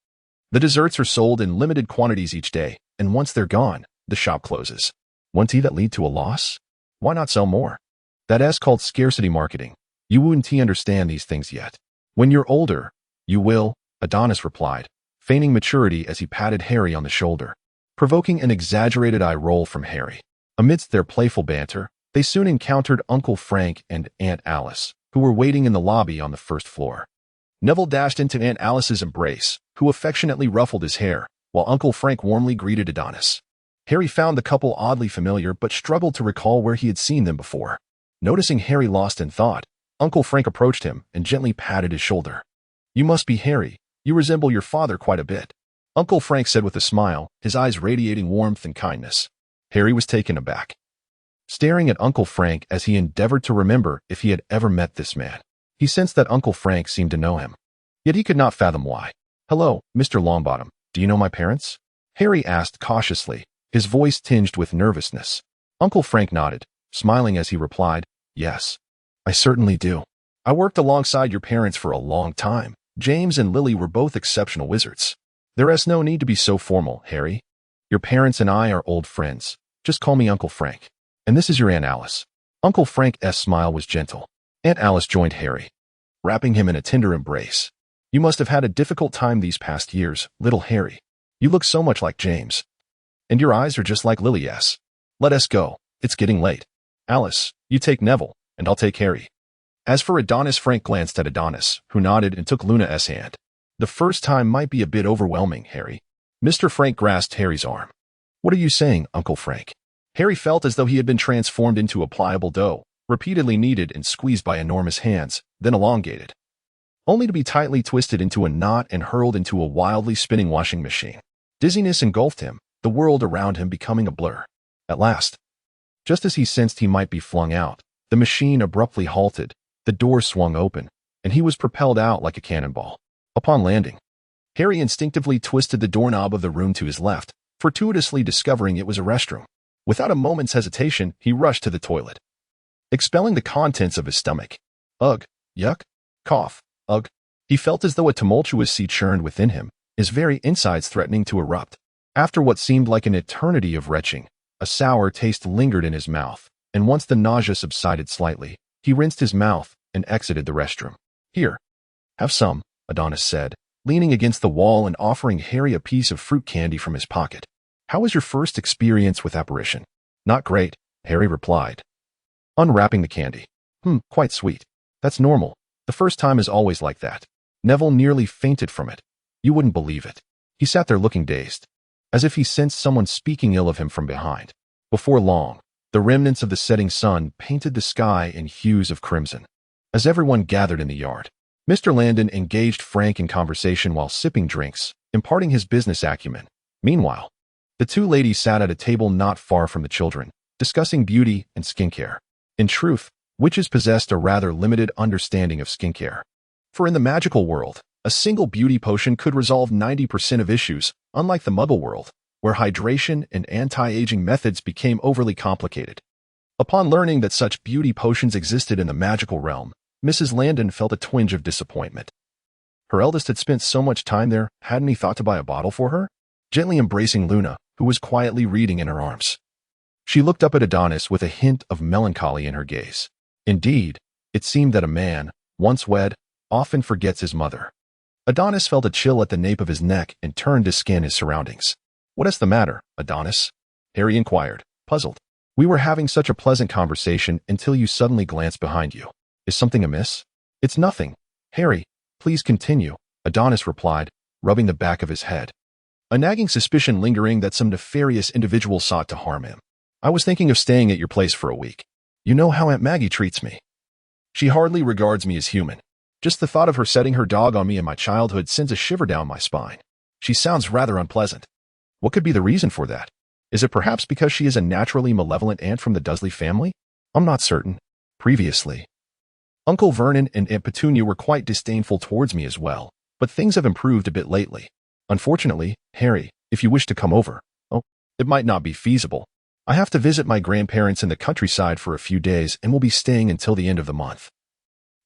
"The desserts are sold in limited quantities each day, and once they're gone, the shop closes." "Won't that lead to a loss? Why not sell more?" "That's called scarcity marketing. You wouldn't understand these things yet. When you're older, you will," Adonis replied, feigning maturity as he patted Harry on the shoulder, provoking an exaggerated eye roll from Harry. Amidst their playful banter, they soon encountered Uncle Frank and Aunt Alice, who were waiting in the lobby on the first floor. Neville dashed into Aunt Alice's embrace, who affectionately ruffled his hair, while Uncle Frank warmly greeted Adonis. Harry found the couple oddly familiar but struggled to recall where he had seen them before. Noticing Harry lost in thought, Uncle Frank approached him and gently patted his shoulder. "You must be Harry. You resemble your father quite a bit," Uncle Frank said with a smile, his eyes radiating warmth and kindness. Harry was taken aback, staring at Uncle Frank as he endeavored to remember if he had ever met this man. He sensed that Uncle Frank seemed to know him, yet he could not fathom why. "Hello, Mr. Longbottom. Do you know my parents?" Harry asked cautiously, his voice tinged with nervousness. Uncle Frank nodded, smiling as he replied, "Yes, I certainly do. I worked alongside your parents for a long time. James and Lily were both exceptional wizards." "There is no need to be so formal, Harry. Your parents and I are old friends. Just call me Uncle Frank. And this is your Aunt Alice." Uncle Frank's smile was gentle. Aunt Alice joined Harry, wrapping him in a tender embrace. "You must have had a difficult time these past years, little Harry. You look so much like James. And your eyes are just like Lily. Yes. Let us go. It's getting late. Alice, you take Neville, and I'll take Harry." As for Adonis, Frank glanced at Adonis, who nodded and took Luna's hand. "The first time might be a bit overwhelming, Harry." Mr. Frank grasped Harry's arm. "What are you saying, Uncle Frank?" Harry felt as though he had been transformed into a pliable dough, repeatedly kneaded and squeezed by enormous hands, then elongated, only to be tightly twisted into a knot and hurled into a wildly spinning washing machine. Dizziness engulfed him, the world around him becoming a blur. At last, just as he sensed he might be flung out, the machine abruptly halted, the door swung open, and he was propelled out like a cannonball. Upon landing, Harry instinctively twisted the doorknob of the room to his left, fortuitously discovering it was a restroom. Without a moment's hesitation, he rushed to the toilet, expelling the contents of his stomach. Ugh, yuck, cough, ugh. He felt as though a tumultuous sea churned within him, his very insides threatening to erupt. After what seemed like an eternity of retching, a sour taste lingered in his mouth, and once the nausea subsided slightly, he rinsed his mouth and exited the restroom. "Here, have some," Adonis said, leaning against the wall and offering Harry a piece of fruit candy from his pocket. "How was your first experience with apparition?" "Not great," Harry replied, unwrapping the candy. Quite sweet. That's normal. The first time is always like that." Neville nearly fainted from it. "You wouldn't believe it." He sat there looking dazed, as if he sensed someone speaking ill of him from behind. Before long, The remnants of the setting sun painted the sky in hues of crimson. As everyone gathered in the yard, Mr. Landon engaged Frank in conversation while sipping drinks, imparting his business acumen. Meanwhile, the two ladies sat at a table not far from the children, discussing beauty and skincare. In truth, witches possessed a rather limited understanding of skincare. For in the magical world, a single beauty potion could resolve 90% of issues, unlike the Muggle world, where hydration and anti-aging methods became overly complicated. Upon learning that such beauty potions existed in the magical realm, Mrs. Landon felt a twinge of disappointment. Her eldest had spent so much time there, hadn't he thought to buy a bottle for her? Gently embracing Luna, who was quietly reading in her arms. She looked up at Adonis with a hint of melancholy in her gaze. Indeed, it seemed that a man, once wed, often forgets his mother. Adonis felt a chill at the nape of his neck and turned to scan his surroundings. "What is the matter, Adonis?" Harry inquired, puzzled. "We were having such a pleasant conversation until you suddenly glanced behind you. Is something amiss?" "It's nothing. Harry, please continue," Adonis replied, rubbing the back of his head, a nagging suspicion lingering that some nefarious individual sought to harm him. "I was thinking of staying at your place for a week. You know how Aunt Maggie treats me. She hardly regards me as human. Just the thought of her setting her dog on me in my childhood sends a shiver down my spine. She sounds rather unpleasant. What could be the reason for that? Is it perhaps because she is a naturally malevolent aunt from the Dursley family? I'm not certain. Previously, Uncle Vernon and Aunt Petunia were quite disdainful towards me as well, but things have improved a bit lately. Unfortunately, Harry, if you wish to come over, it might not be feasible. I have to visit my grandparents in the countryside for a few days and will be staying until the end of the month,"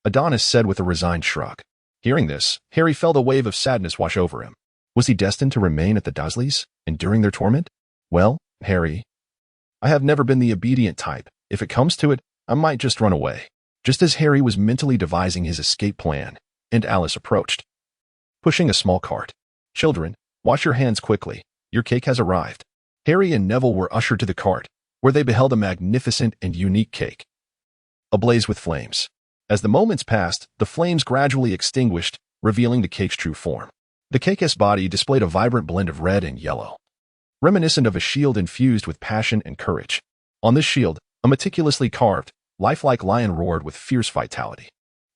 Adonis said with a resigned shrug. Hearing this, Harry felt a wave of sadness wash over him. Was he destined to remain at the Dursleys, enduring their torment? "Well, Harry, I have never been the obedient type. If it comes to it, I might just run away." Just as Harry was mentally devising his escape plan, and Alice approached, pushing a small cart. "Children, wash your hands quickly. Your cake has arrived." Harry and Neville were ushered to the cart, where they beheld a magnificent and unique cake, ablaze with flames. As the moments passed, the flames gradually extinguished, revealing the cake's true form. The cake's body displayed a vibrant blend of red and yellow, reminiscent of a shield infused with passion and courage. On this shield, a meticulously carved, lifelike lion roared with fierce vitality.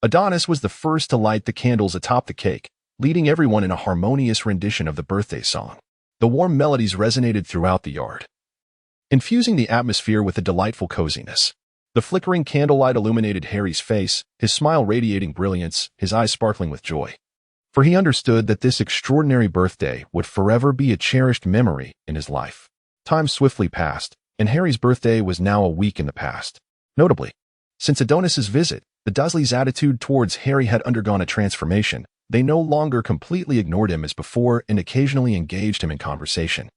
Adonis was the first to light the candles atop the cake, leading everyone in a harmonious rendition of the birthday song. The warm melodies resonated throughout the yard, infusing the atmosphere with a delightful coziness. The flickering candlelight illuminated Harry's face, his smile radiating brilliance, his eyes sparkling with joy. For he understood that this extraordinary birthday would forever be a cherished memory in his life. Time swiftly passed, and Harry's birthday was now a week in the past. Notably, since Adonis's visit, the Dursleys' attitude towards Harry had undergone a transformation. They no longer completely ignored him as before and occasionally engaged him in conversation.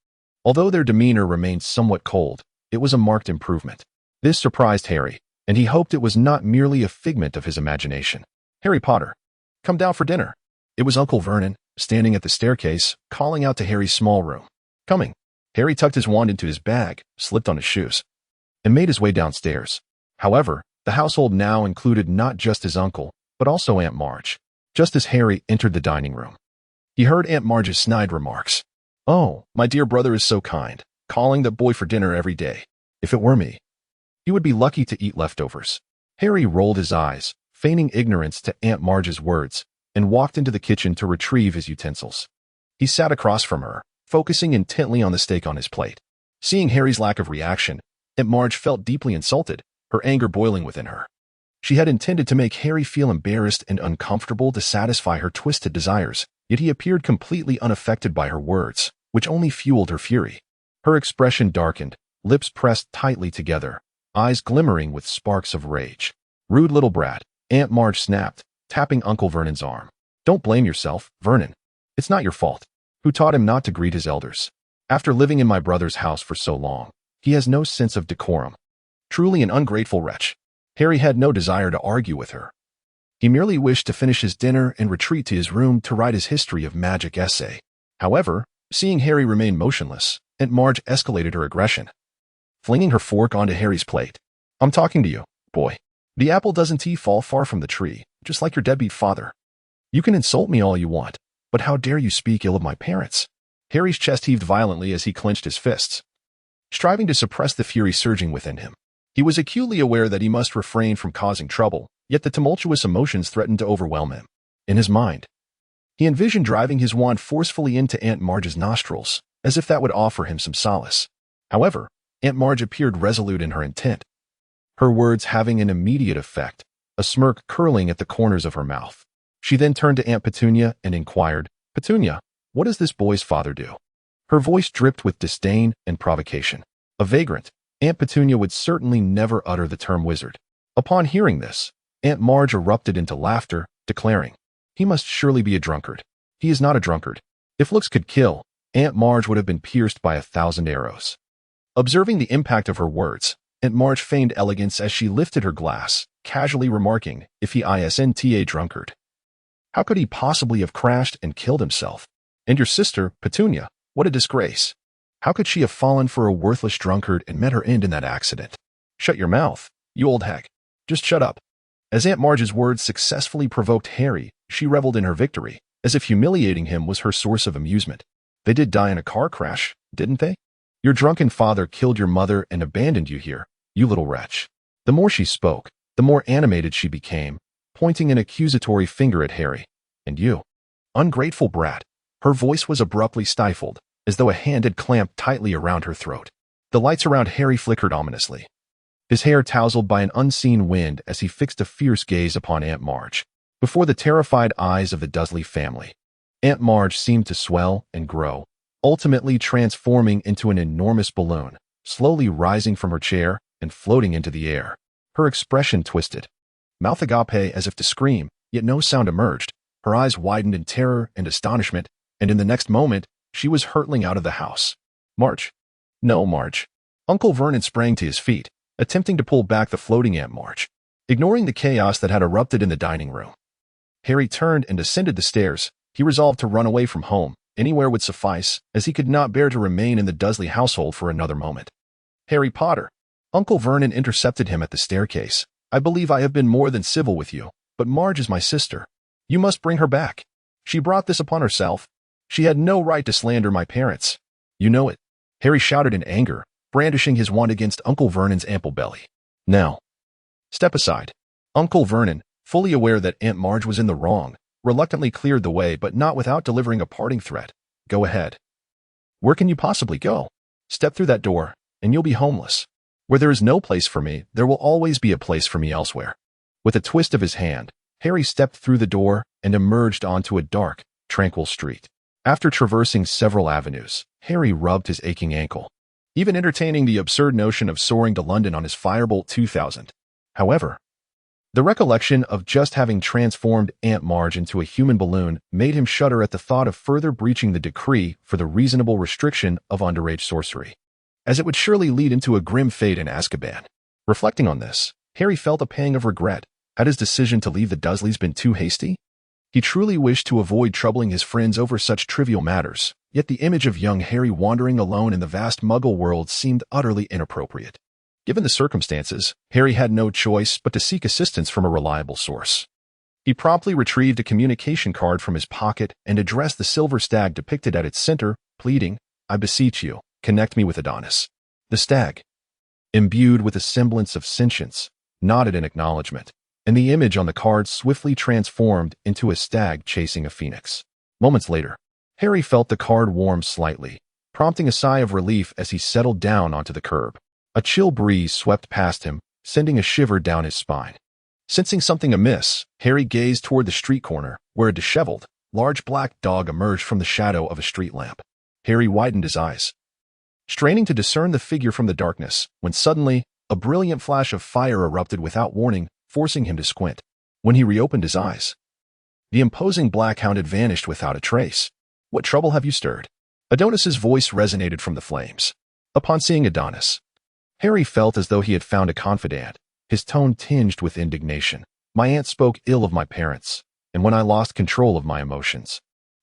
Although their demeanor remained somewhat cold, it was a marked improvement. This surprised Harry, and he hoped it was not merely a figment of his imagination. "Harry Potter, come down for dinner." It was Uncle Vernon, standing at the staircase, calling out to Harry's small room. "Coming." Harry tucked his wand into his bag, slipped on his shoes, and made his way downstairs. However, the household now included not just his uncle, but also Aunt Marge. Just as Harry entered the dining room, he heard Aunt Marge's snide remarks. "Oh, my dear brother is so kind, calling that boy for dinner every day. If it were me, he would be lucky to eat leftovers." Harry rolled his eyes, feigning ignorance to Aunt Marge's words, and walked into the kitchen to retrieve his utensils. He sat across from her, focusing intently on the steak on his plate. Seeing Harry's lack of reaction, Aunt Marge felt deeply insulted, her anger boiling within her. She had intended to make Harry feel embarrassed and uncomfortable to satisfy her twisted desires, yet he appeared completely unaffected by her words, which only fueled her fury. Her expression darkened, lips pressed tightly together, eyes glimmering with sparks of rage. "Rude little brat," Aunt Marge snapped, tapping Uncle Vernon's arm. "Don't blame yourself, Vernon. It's not your fault. Who taught him not to greet his elders? After living in my brother's house for so long, he has no sense of decorum. Truly an ungrateful wretch." Harry had no desire to argue with her. He merely wished to finish his dinner and retreat to his room to write his history of magic essay. However, seeing Harry remain motionless, Aunt Marge escalated her aggression, flinging her fork onto Harry's plate. "I'm talking to you, boy. The apple doesn't fall far from the tree, just like your deadbeat father. You can insult me all you want, but how dare you speak ill of my parents?" Harry's chest heaved violently as he clenched his fists, striving to suppress the fury surging within him. He was acutely aware that he must refrain from causing trouble, yet the tumultuous emotions threatened to overwhelm him. In his mind, he envisioned driving his wand forcefully into Aunt Marge's nostrils, as if that would offer him some solace. However, Aunt Marge appeared resolute in her intent, her words having an immediate effect, a smirk curling at the corners of her mouth. She then turned to Aunt Petunia and inquired, "Petunia, what does this boy's father do?" Her voice dripped with disdain and provocation. A vagrant, Aunt Petunia would certainly never utter the term wizard. Upon hearing this, Aunt Marge erupted into laughter, declaring, "He must surely be a drunkard. He is not a drunkard." If looks could kill, Aunt Marge would have been pierced by 1,000 arrows. Observing the impact of her words, Aunt Marge feigned elegance as she lifted her glass, casually remarking, "If he isn't a drunkard, how could he possibly have crashed and killed himself? And your sister, Petunia, what a disgrace. How could she have fallen for a worthless drunkard and met her end in that accident? Shut your mouth, you old hag. Just shut up." As Aunt Marge's words successfully provoked Harry, she reveled in her victory, as if humiliating him was her source of amusement. "They did die in a car crash, didn't they? Your drunken father killed your mother and abandoned you here, you little wretch." The more she spoke, the more animated she became, pointing an accusatory finger at Harry. "And you, ungrateful brat." Her voice was abruptly stifled, as though a hand had clamped tightly around her throat. The lights around Harry flickered ominously, his hair tousled by an unseen wind as he fixed a fierce gaze upon Aunt Marge. Before the terrified eyes of the Dursley family, Aunt Marge seemed to swell and grow, ultimately transforming into an enormous balloon, slowly rising from her chair and floating into the air. Her expression twisted, mouth agape as if to scream, yet no sound emerged. Her eyes widened in terror and astonishment, and in the next moment, she was hurtling out of the house. "Marge. No, Marge." Uncle Vernon sprang to his feet, attempting to pull back the floating Aunt Marge, ignoring the chaos that had erupted in the dining room. Harry turned and descended the stairs. He resolved to run away from home. Anywhere would suffice, as he could not bear to remain in the Dursley household for another moment. "Harry Potter." Uncle Vernon intercepted him at the staircase. "I believe I have been more than civil with you, but Marge is my sister. You must bring her back. She brought this upon herself. She had no right to slander my parents. You know it." Harry shouted in anger, brandishing his wand against Uncle Vernon's ample belly. "Now, step aside." Uncle Vernon, fully aware that Aunt Marge was in the wrong, reluctantly cleared the way, but not without delivering a parting threat. "Go ahead. Where can you possibly go? Step through that door, and you'll be homeless. Where there is no place for me, there will always be a place for me elsewhere." With a twist of his hand, Harry stepped through the door and emerged onto a dark, tranquil street. After traversing several avenues, Harry rubbed his aching ankle, even entertaining the absurd notion of soaring to London on his Firebolt 2000. However, the recollection of just having transformed Aunt Marge into a human balloon made him shudder at the thought of further breaching the decree for the reasonable restriction of underage sorcery, as it would surely lead into a grim fate in Azkaban. Reflecting on this, Harry felt a pang of regret. Had his decision to leave the Dursleys been too hasty? He truly wished to avoid troubling his friends over such trivial matters, yet the image of young Harry wandering alone in the vast Muggle world seemed utterly inappropriate. Given the circumstances, Harry had no choice but to seek assistance from a reliable source. He promptly retrieved a communication card from his pocket and addressed the silver stag depicted at its center, pleading, "I beseech you, connect me with Adonis." The stag, imbued with a semblance of sentience, nodded in acknowledgement, and the image on the card swiftly transformed into a stag chasing a phoenix. Moments later, Harry felt the card warm slightly, prompting a sigh of relief as he settled down onto the curb. A chill breeze swept past him, sending a shiver down his spine. Sensing something amiss, Harry gazed toward the street corner, where a disheveled, large black dog emerged from the shadow of a street lamp. Harry widened his eyes, straining to discern the figure from the darkness, when suddenly, a brilliant flash of fire erupted without warning, forcing him to squint. When he reopened his eyes, the imposing black hound had vanished without a trace. "What trouble have you stirred?" Adonis's voice resonated from the flames. Upon seeing Adonis, Harry felt as though he had found a confidant, his tone tinged with indignation. "My aunt spoke ill of my parents, and when I lost control of my emotions,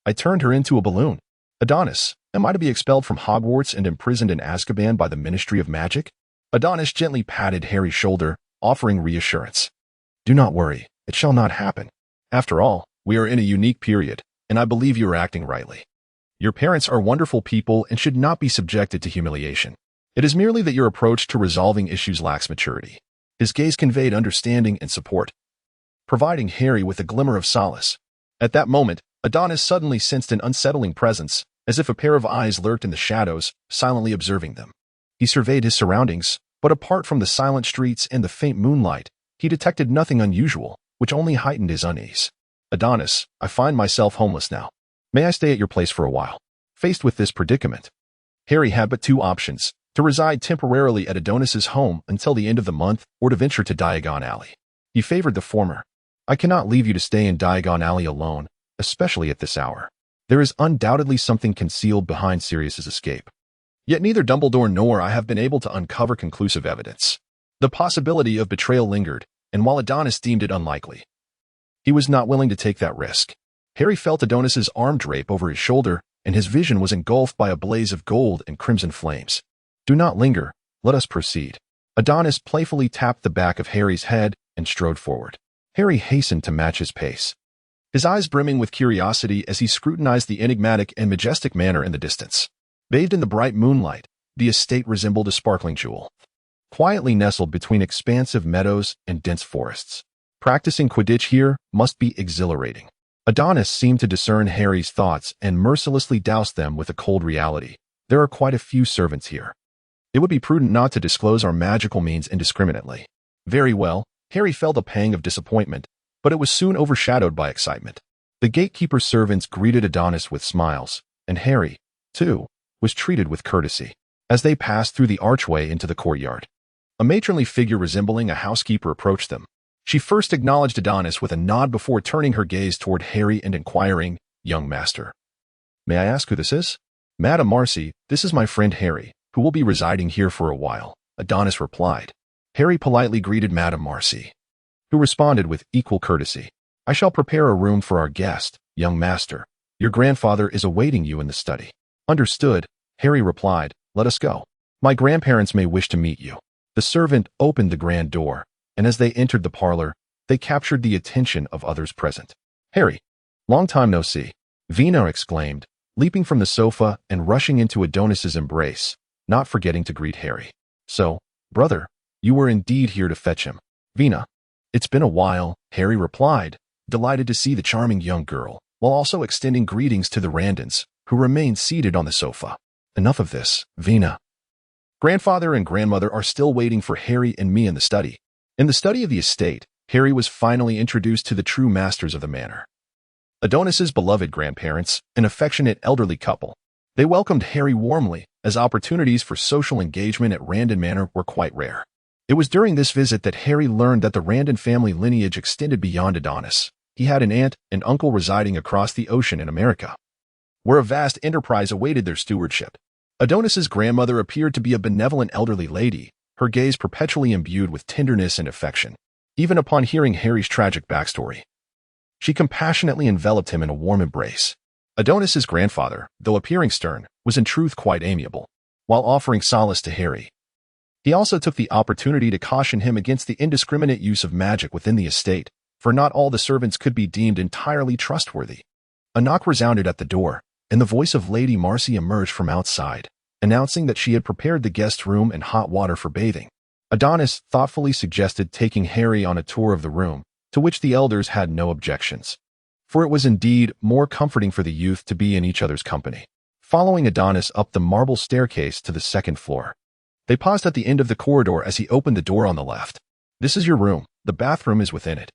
I turned her into a balloon. Adonis, am I to be expelled from Hogwarts and imprisoned in Azkaban by the Ministry of Magic?" Adonis gently patted Harry's shoulder, offering reassurance. "Do not worry, it shall not happen. After all, we are in a unique period, and I believe you are acting rightly. Your parents are wonderful people and should not be subjected to humiliation. It is merely that your approach to resolving issues lacks maturity. His gaze conveyed understanding and support, providing Harry with a glimmer of solace. At that moment, Adonis suddenly sensed an unsettling presence, as if a pair of eyes lurked in the shadows, silently observing them. He surveyed his surroundings, but apart from the silent streets and the faint moonlight, he detected nothing unusual, which only heightened his unease. Adonis, I find myself homeless now. May I stay at your place for a while? Faced with this predicament, Harry had but two options: to reside temporarily at Adonis's home until the end of the month, or to venture to Diagon Alley. He favored the former. I cannot leave you to stay in Diagon Alley alone, especially at this hour. There is undoubtedly something concealed behind Sirius's escape. Yet neither Dumbledore nor I have been able to uncover conclusive evidence. The possibility of betrayal lingered, and while Adonis deemed it unlikely, he was not willing to take that risk. Harry felt Adonis's arm drape over his shoulder, and his vision was engulfed by a blaze of gold and crimson flames. Do not linger, let us proceed. Adonis playfully tapped the back of Harry's head and strode forward. Harry hastened to match his pace, his eyes brimming with curiosity as he scrutinized the enigmatic and majestic manor in the distance. Bathed in the bright moonlight, the estate resembled a sparkling jewel, quietly nestled between expansive meadows and dense forests. Practicing Quidditch here must be exhilarating. Adonis seemed to discern Harry's thoughts and mercilessly doused them with a cold reality. There are quite a few servants here. It would be prudent not to disclose our magical means indiscriminately. Very well, Harry felt a pang of disappointment, but it was soon overshadowed by excitement. The gatekeeper's servants greeted Adonis with smiles, and Harry, too, was treated with courtesy. As they passed through the archway into the courtyard, a matronly figure resembling a housekeeper approached them. She first acknowledged Adonis with a nod before turning her gaze toward Harry and inquiring, "Young master, may I ask who this is?" "Madame Marcy, this is my friend Harry, who will be residing here for a while," Adonis replied. Harry politely greeted Madame Marcy, who responded with equal courtesy. "I shall prepare a room for our guest, young master. Your grandfather is awaiting you in the study." "Understood," Harry replied. "Let us go. My grandparents may wish to meet you." The servant opened the grand door, and as they entered the parlor, they captured the attention of others present. "Harry, long time no see," Vina exclaimed, leaping from the sofa and rushing into Adonis's embrace, not forgetting to greet Harry. "So, brother, you were indeed here to fetch him." "Vina, it's been a while," Harry replied, delighted to see the charming young girl, while also extending greetings to the Randons, who remained seated on the sofa. "Enough of this, Vina. Grandfather and grandmother are still waiting for Harry and me in the study." In the study of the estate, Harry was finally introduced to the true masters of the manor. Adonis's beloved grandparents, an affectionate elderly couple. They welcomed Harry warmly, as opportunities for social engagement at Randon Manor were quite rare. It was during this visit that Harry learned that the Randon family lineage extended beyond Adonis. He had an aunt and uncle residing across the ocean in America, where a vast enterprise awaited their stewardship. Adonis's grandmother appeared to be a benevolent elderly lady, her gaze perpetually imbued with tenderness and affection. Even upon hearing Harry's tragic backstory, she compassionately enveloped him in a warm embrace. Adonis's grandfather, though appearing stern, was in truth quite amiable. While offering solace to Harry, he also took the opportunity to caution him against the indiscriminate use of magic within the estate, for not all the servants could be deemed entirely trustworthy. A knock resounded at the door, and the voice of Lady Marcy emerged from outside, announcing that she had prepared the guest room and hot water for bathing. Adonis thoughtfully suggested taking Harry on a tour of the room, to which the elders had no objections, for it was indeed more comforting for the youth to be in each other's company. Following Adonis up the marble staircase to the second floor, they paused at the end of the corridor as he opened the door on the left. "This is your room. The bathroom is within it,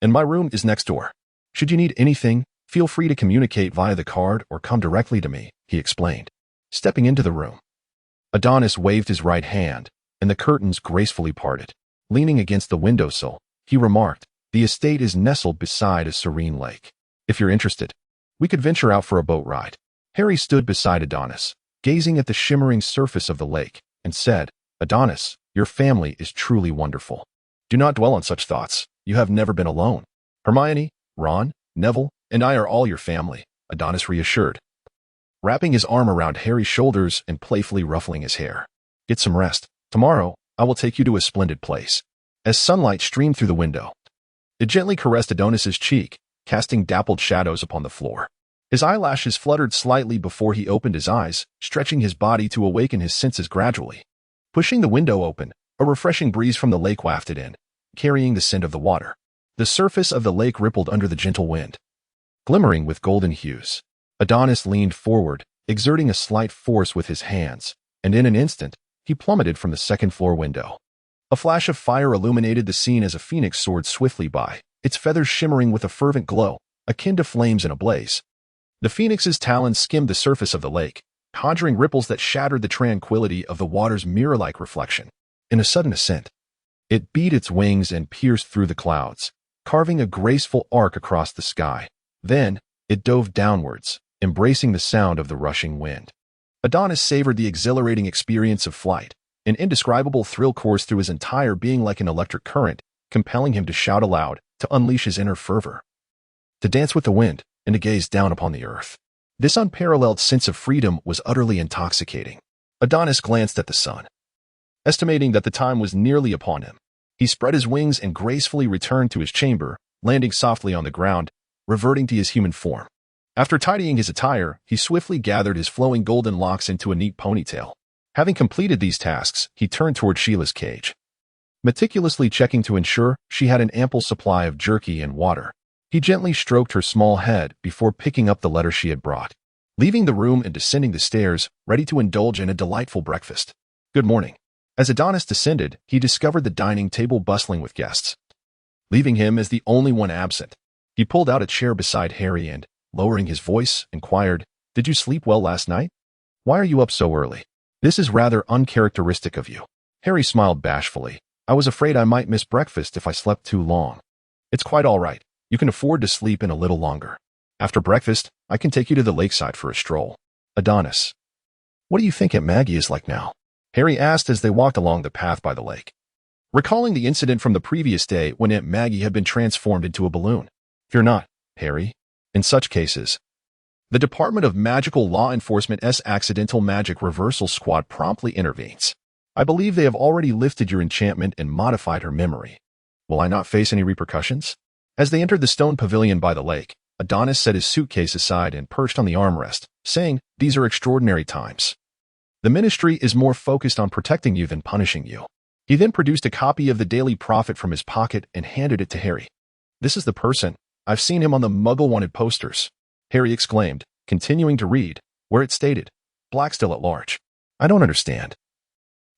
and my room is next door. Should you need anything, feel free to communicate via the card or come directly to me," he explained. Stepping into the room, Adonis waved his right hand, and the curtains gracefully parted. Leaning against the windowsill, he remarked, "The estate is nestled beside a serene lake. If you're interested, we could venture out for a boat ride." Harry stood beside Adonis, gazing at the shimmering surface of the lake, and said, "Adonis, your family is truly wonderful. Do not dwell on such thoughts. You have never been alone. Hermione, Ron, Neville, and I are all your family," Adonis reassured, wrapping his arm around Harry's shoulders and playfully ruffling his hair. "Get some rest. Tomorrow, I will take you to a splendid place." As sunlight streamed through the window, it gently caressed Adonis's cheek, casting dappled shadows upon the floor. His eyelashes fluttered slightly before he opened his eyes, stretching his body to awaken his senses gradually. Pushing the window open, a refreshing breeze from the lake wafted in, carrying the scent of the water. The surface of the lake rippled under the gentle wind, glimmering with golden hues. Adonis leaned forward, exerting a slight force with his hands, and in an instant, he plummeted from the second-floor window. A flash of fire illuminated the scene as a phoenix soared swiftly by, its feathers shimmering with a fervent glow, akin to flames in a blaze. The phoenix's talons skimmed the surface of the lake, conjuring ripples that shattered the tranquility of the water's mirror-like reflection. In a sudden ascent, it beat its wings and pierced through the clouds, carving a graceful arc across the sky. Then, it dove downwards, embracing the sound of the rushing wind. Adonis savored the exhilarating experience of flight. An indescribable thrill coursed through his entire being like an electric current, compelling him to shout aloud, to unleash his inner fervor, to dance with the wind, and to gaze down upon the earth. This unparalleled sense of freedom was utterly intoxicating. Adonis glanced at the sun, estimating that the time was nearly upon him. He spread his wings and gracefully returned to his chamber, landing softly on the ground, reverting to his human form. After tidying his attire, he swiftly gathered his flowing golden locks into a neat ponytail. Having completed these tasks, he turned toward Sheila's cage, meticulously checking to ensure she had an ample supply of jerky and water. He gently stroked her small head before picking up the letter she had brought, leaving the room and descending the stairs, ready to indulge in a delightful breakfast. Good morning. As Adonis descended, he discovered the dining table bustling with guests, leaving him as the only one absent. He pulled out a chair beside Harry and, lowering his voice, inquired, "Did you sleep well last night? Why are you up so early? This is rather uncharacteristic of you." Harry smiled bashfully. "I was afraid I might miss breakfast if I slept too long." "It's quite all right. You can afford to sleep in a little longer. After breakfast, I can take you to the lakeside for a stroll." "Adonis, what do you think Aunt Maggie is like now?" Harry asked as they walked along the path by the lake, recalling the incident from the previous day when Aunt Maggie had been transformed into a balloon. "Fear not, Harry. In such cases, the Department of Magical Law Enforcement's Accidental Magic Reversal Squad promptly intervenes. I believe they have already lifted your enchantment and modified her memory. Will I not face any repercussions?" As they entered the stone pavilion by the lake, Adonis set his suitcase aside and perched on the armrest, saying, "These are extraordinary times. The Ministry is more focused on protecting you than punishing you." He then produced a copy of the Daily Prophet from his pocket and handed it to Harry. "This is the person. I've seen him on the Muggle-wanted posters," Harry exclaimed, continuing to read, where it stated, "Black still at large." "I don't understand.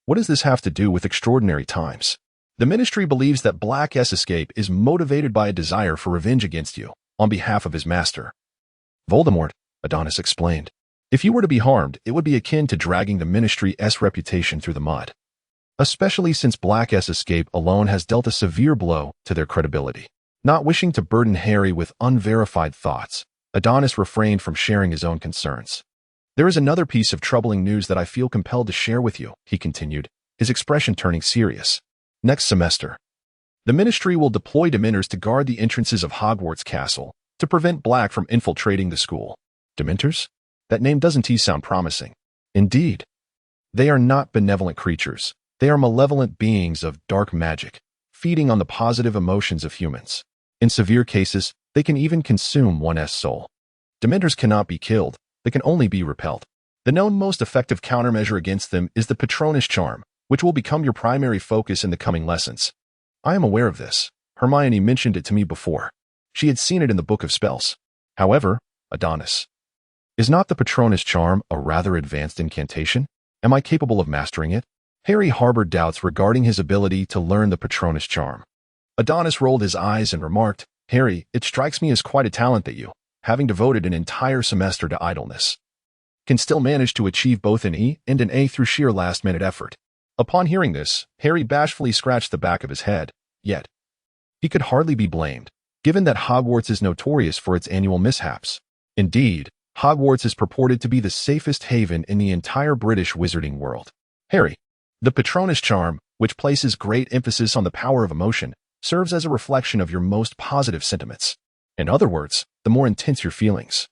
What does this have to do with extraordinary times?" "The Ministry believes that Black's escape is motivated by a desire for revenge against you, on behalf of his master, Voldemort," Adonis explained. "If you were to be harmed, it would be akin to dragging the Ministry's reputation through the mud, especially since Black's escape alone has dealt a severe blow to their credibility." Not wishing to burden Harry with unverified thoughts, Adonis refrained from sharing his own concerns. "There is another piece of troubling news that I feel compelled to share with you," he continued, his expression turning serious. "Next semester, the Ministry will deploy Dementors to guard the entrances of Hogwarts Castle to prevent Black from infiltrating the school." "Dementors? That name doesn't sound promising." "Indeed. They are not benevolent creatures. They are malevolent beings of dark magic, feeding on the positive emotions of humans. In severe cases, they can even consume one's soul. Dementors cannot be killed, they can only be repelled. The known most effective countermeasure against them is the Patronus charm, which will become your primary focus in the coming lessons." "I am aware of this. Hermione mentioned it to me before. She had seen it in the Book of Spells." "However, Adonis, is not the Patronus charm a rather advanced incantation? Am I capable of mastering it?" Harry harbored doubts regarding his ability to learn the Patronus charm. Adonis rolled his eyes and remarked, "Harry, it strikes me as quite a talent that you, having devoted an entire semester to idleness, can still manage to achieve both an E and an A through sheer last-minute effort." Upon hearing this, Harry bashfully scratched the back of his head. Yet, he could hardly be blamed, given that Hogwarts is notorious for its annual mishaps. Indeed, Hogwarts is purported to be the safest haven in the entire British wizarding world. "Harry, the Patronus charm, which places great emphasis on the power of emotion, serves as a reflection of your most positive sentiments. In other words, the more intense your feelings,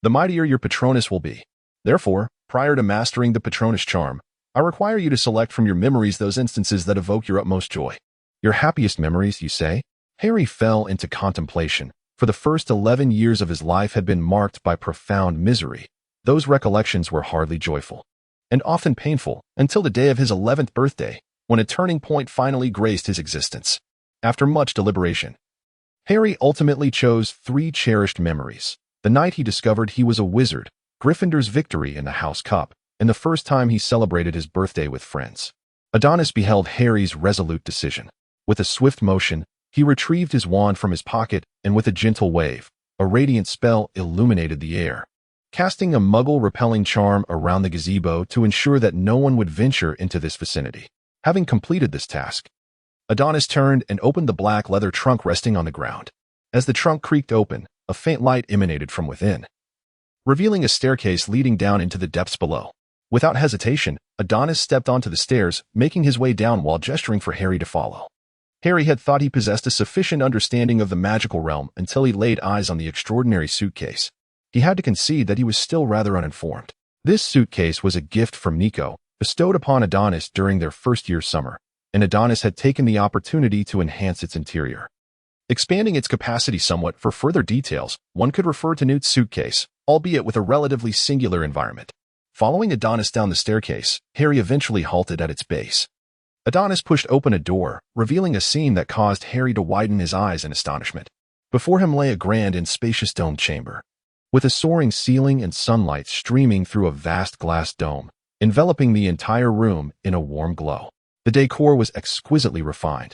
the mightier your Patronus will be. Therefore, prior to mastering the Patronus charm, I require you to select from your memories those instances that evoke your utmost joy." "Your happiest memories, you say?" Harry fell into contemplation, For the first 11 years of his life had been marked by profound misery. Those recollections were hardly joyful, and often painful, until the day of his 11th birthday, when a turning point finally graced his existence. After much deliberation, Harry ultimately chose 3 cherished memories: the night he discovered he was a wizard, Gryffindor's victory in the House Cup, and the first time he celebrated his birthday with friends. Adonis beheld Harry's resolute decision. With a swift motion, he retrieved his wand from his pocket, and with a gentle wave, a radiant spell illuminated the air, casting a muggle-repelling charm around the gazebo to ensure that no one would venture into this vicinity. Having completed this task, Adonis turned and opened the black leather trunk resting on the ground. As the trunk creaked open, a faint light emanated from within, revealing a staircase leading down into the depths below. Without hesitation, Adonis stepped onto the stairs, making his way down while gesturing for Harry to follow. Harry had thought he possessed a sufficient understanding of the magical realm until he laid eyes on the extraordinary suitcase. He had to concede that he was still rather uninformed. This suitcase was a gift from Nico, bestowed upon Adonis during their first-year summer, and Adonis had taken the opportunity to enhance its interior, expanding its capacity somewhat. For further details, one could refer to Newt's suitcase, albeit with a relatively singular environment. Following Adonis down the staircase, Harry eventually halted at its base. Adonis pushed open a door, revealing a scene that caused Harry to widen his eyes in astonishment. Before him lay a grand and spacious domed chamber, with a soaring ceiling and sunlight streaming through a vast glass dome, enveloping the entire room in a warm glow. The decor was exquisitely refined,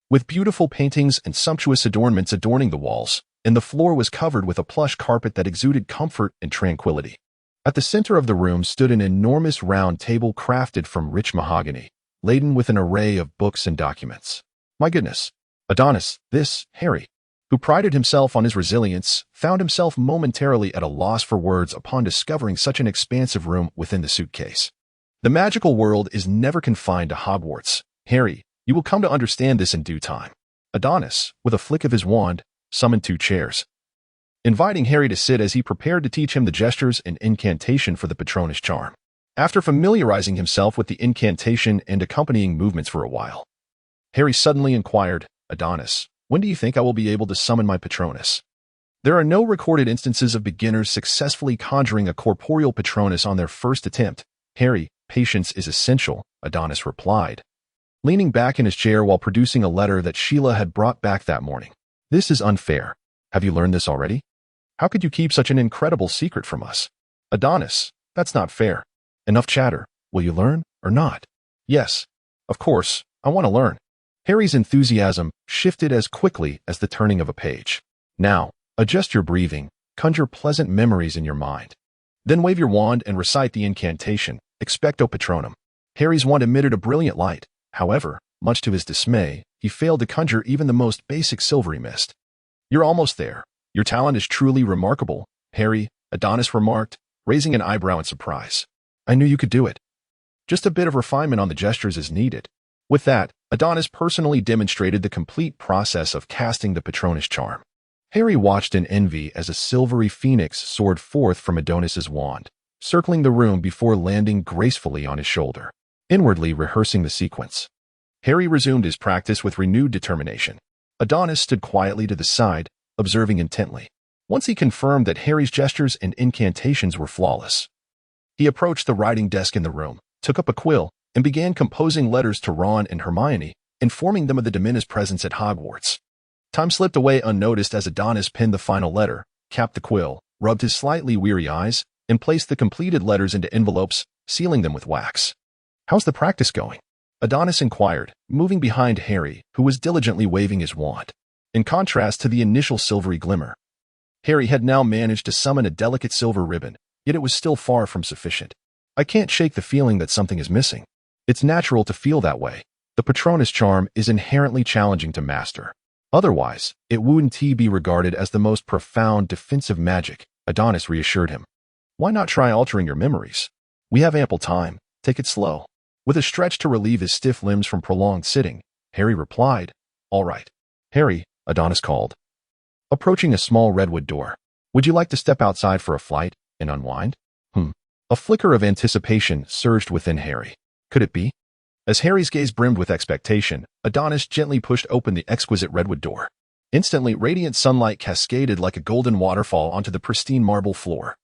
with beautiful paintings and sumptuous adornments adorning the walls, and the floor was covered with a plush carpet that exuded comfort and tranquility. At the center of the room stood an enormous round table crafted from rich mahogany, laden with an array of books and documents. My goodness, Adonis, Harry, who prided himself on his resilience, found himself momentarily at a loss for words upon discovering such an expansive room within the suitcase. The magical world is never confined to Hogwarts. Harry, you will come to understand this in due time. Adonis, with a flick of his wand, summoned 2 chairs, inviting Harry to sit as he prepared to teach him the gestures and incantation for the Patronus charm. After familiarizing himself with the incantation and accompanying movements for a while, Harry suddenly inquired, Adonis, when do you think I will be able to summon my Patronus? There are no recorded instances of beginners successfully conjuring a corporeal Patronus on their first attempt. Harry, patience is essential, Adonis replied, leaning back in his chair while producing a letter that Sheila had brought back that morning. This is unfair. Have you learned this already? How could you keep such an incredible secret from us? Adonis, that's not fair. Enough chatter. Will you learn or not? Yes, of course, I want to learn. Harry's enthusiasm shifted as quickly as the turning of a page. Now, adjust your breathing, conjure pleasant memories in your mind. Then wave your wand and recite the incantation, Expecto Patronum. Harry's wand emitted a brilliant light. However, much to his dismay, he failed to conjure even the most basic silvery mist. You're almost there. Your talent is truly remarkable, Harry, Adonis remarked, raising an eyebrow in surprise. I knew you could do it. Just a bit of refinement on the gestures is needed. With that, Adonis personally demonstrated the complete process of casting the Patronus charm. Harry watched in envy as a silvery phoenix soared forth from Adonis's wand, circling the room before landing gracefully on his shoulder. Inwardly rehearsing the sequence, Harry resumed his practice with renewed determination. Adonis stood quietly to the side, observing intently. Once he confirmed that Harry's gestures and incantations were flawless, he approached the writing desk in the room, took up a quill, and began composing letters to Ron and Hermione, informing them of the Dementor's presence at Hogwarts. Time slipped away unnoticed as Adonis penned the final letter, capped the quill, rubbed his slightly weary eyes, and placed the completed letters into envelopes, sealing them with wax. How's the practice going? Adonis inquired, moving behind Harry, who was diligently waving his wand. In contrast to the initial silvery glimmer, Harry had now managed to summon a delicate silver ribbon, yet it was still far from sufficient. I can't shake the feeling that something is missing. It's natural to feel that way. The Patronus charm is inherently challenging to master. Otherwise, it wouldn't be regarded as the most profound defensive magic, Adonis reassured him. Why not try altering your memories? We have ample time. Take it slow. With a stretch to relieve his stiff limbs from prolonged sitting, Harry replied, All right. Harry, Adonis called, approaching a small redwood door. Would you like to step outside for a flight and unwind? A flicker of anticipation surged within Harry. Could it be? As Harry's gaze brimmed with expectation, Adonis gently pushed open the exquisite redwood door. Instantly, radiant sunlight cascaded like a golden waterfall onto the pristine marble floor,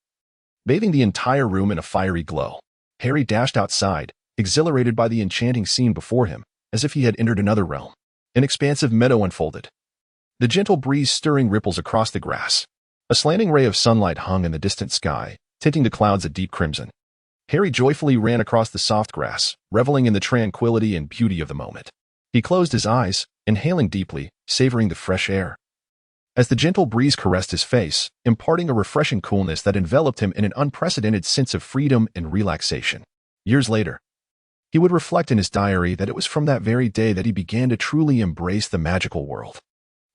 bathing the entire room in a fiery glow. Harry dashed outside, exhilarated by the enchanting scene before him, as if he had entered another realm. An expansive meadow unfolded, the gentle breeze stirring ripples across the grass. A slanting ray of sunlight hung in the distant sky, tinting the clouds a deep crimson. Harry joyfully ran across the soft grass, reveling in the tranquility and beauty of the moment. He closed his eyes, inhaling deeply, savoring the fresh air. As the gentle breeze caressed his face, imparting a refreshing coolness that enveloped him in an unprecedented sense of freedom and relaxation. Years later, he would reflect in his diary that it was from that very day that he began to truly embrace the magical world.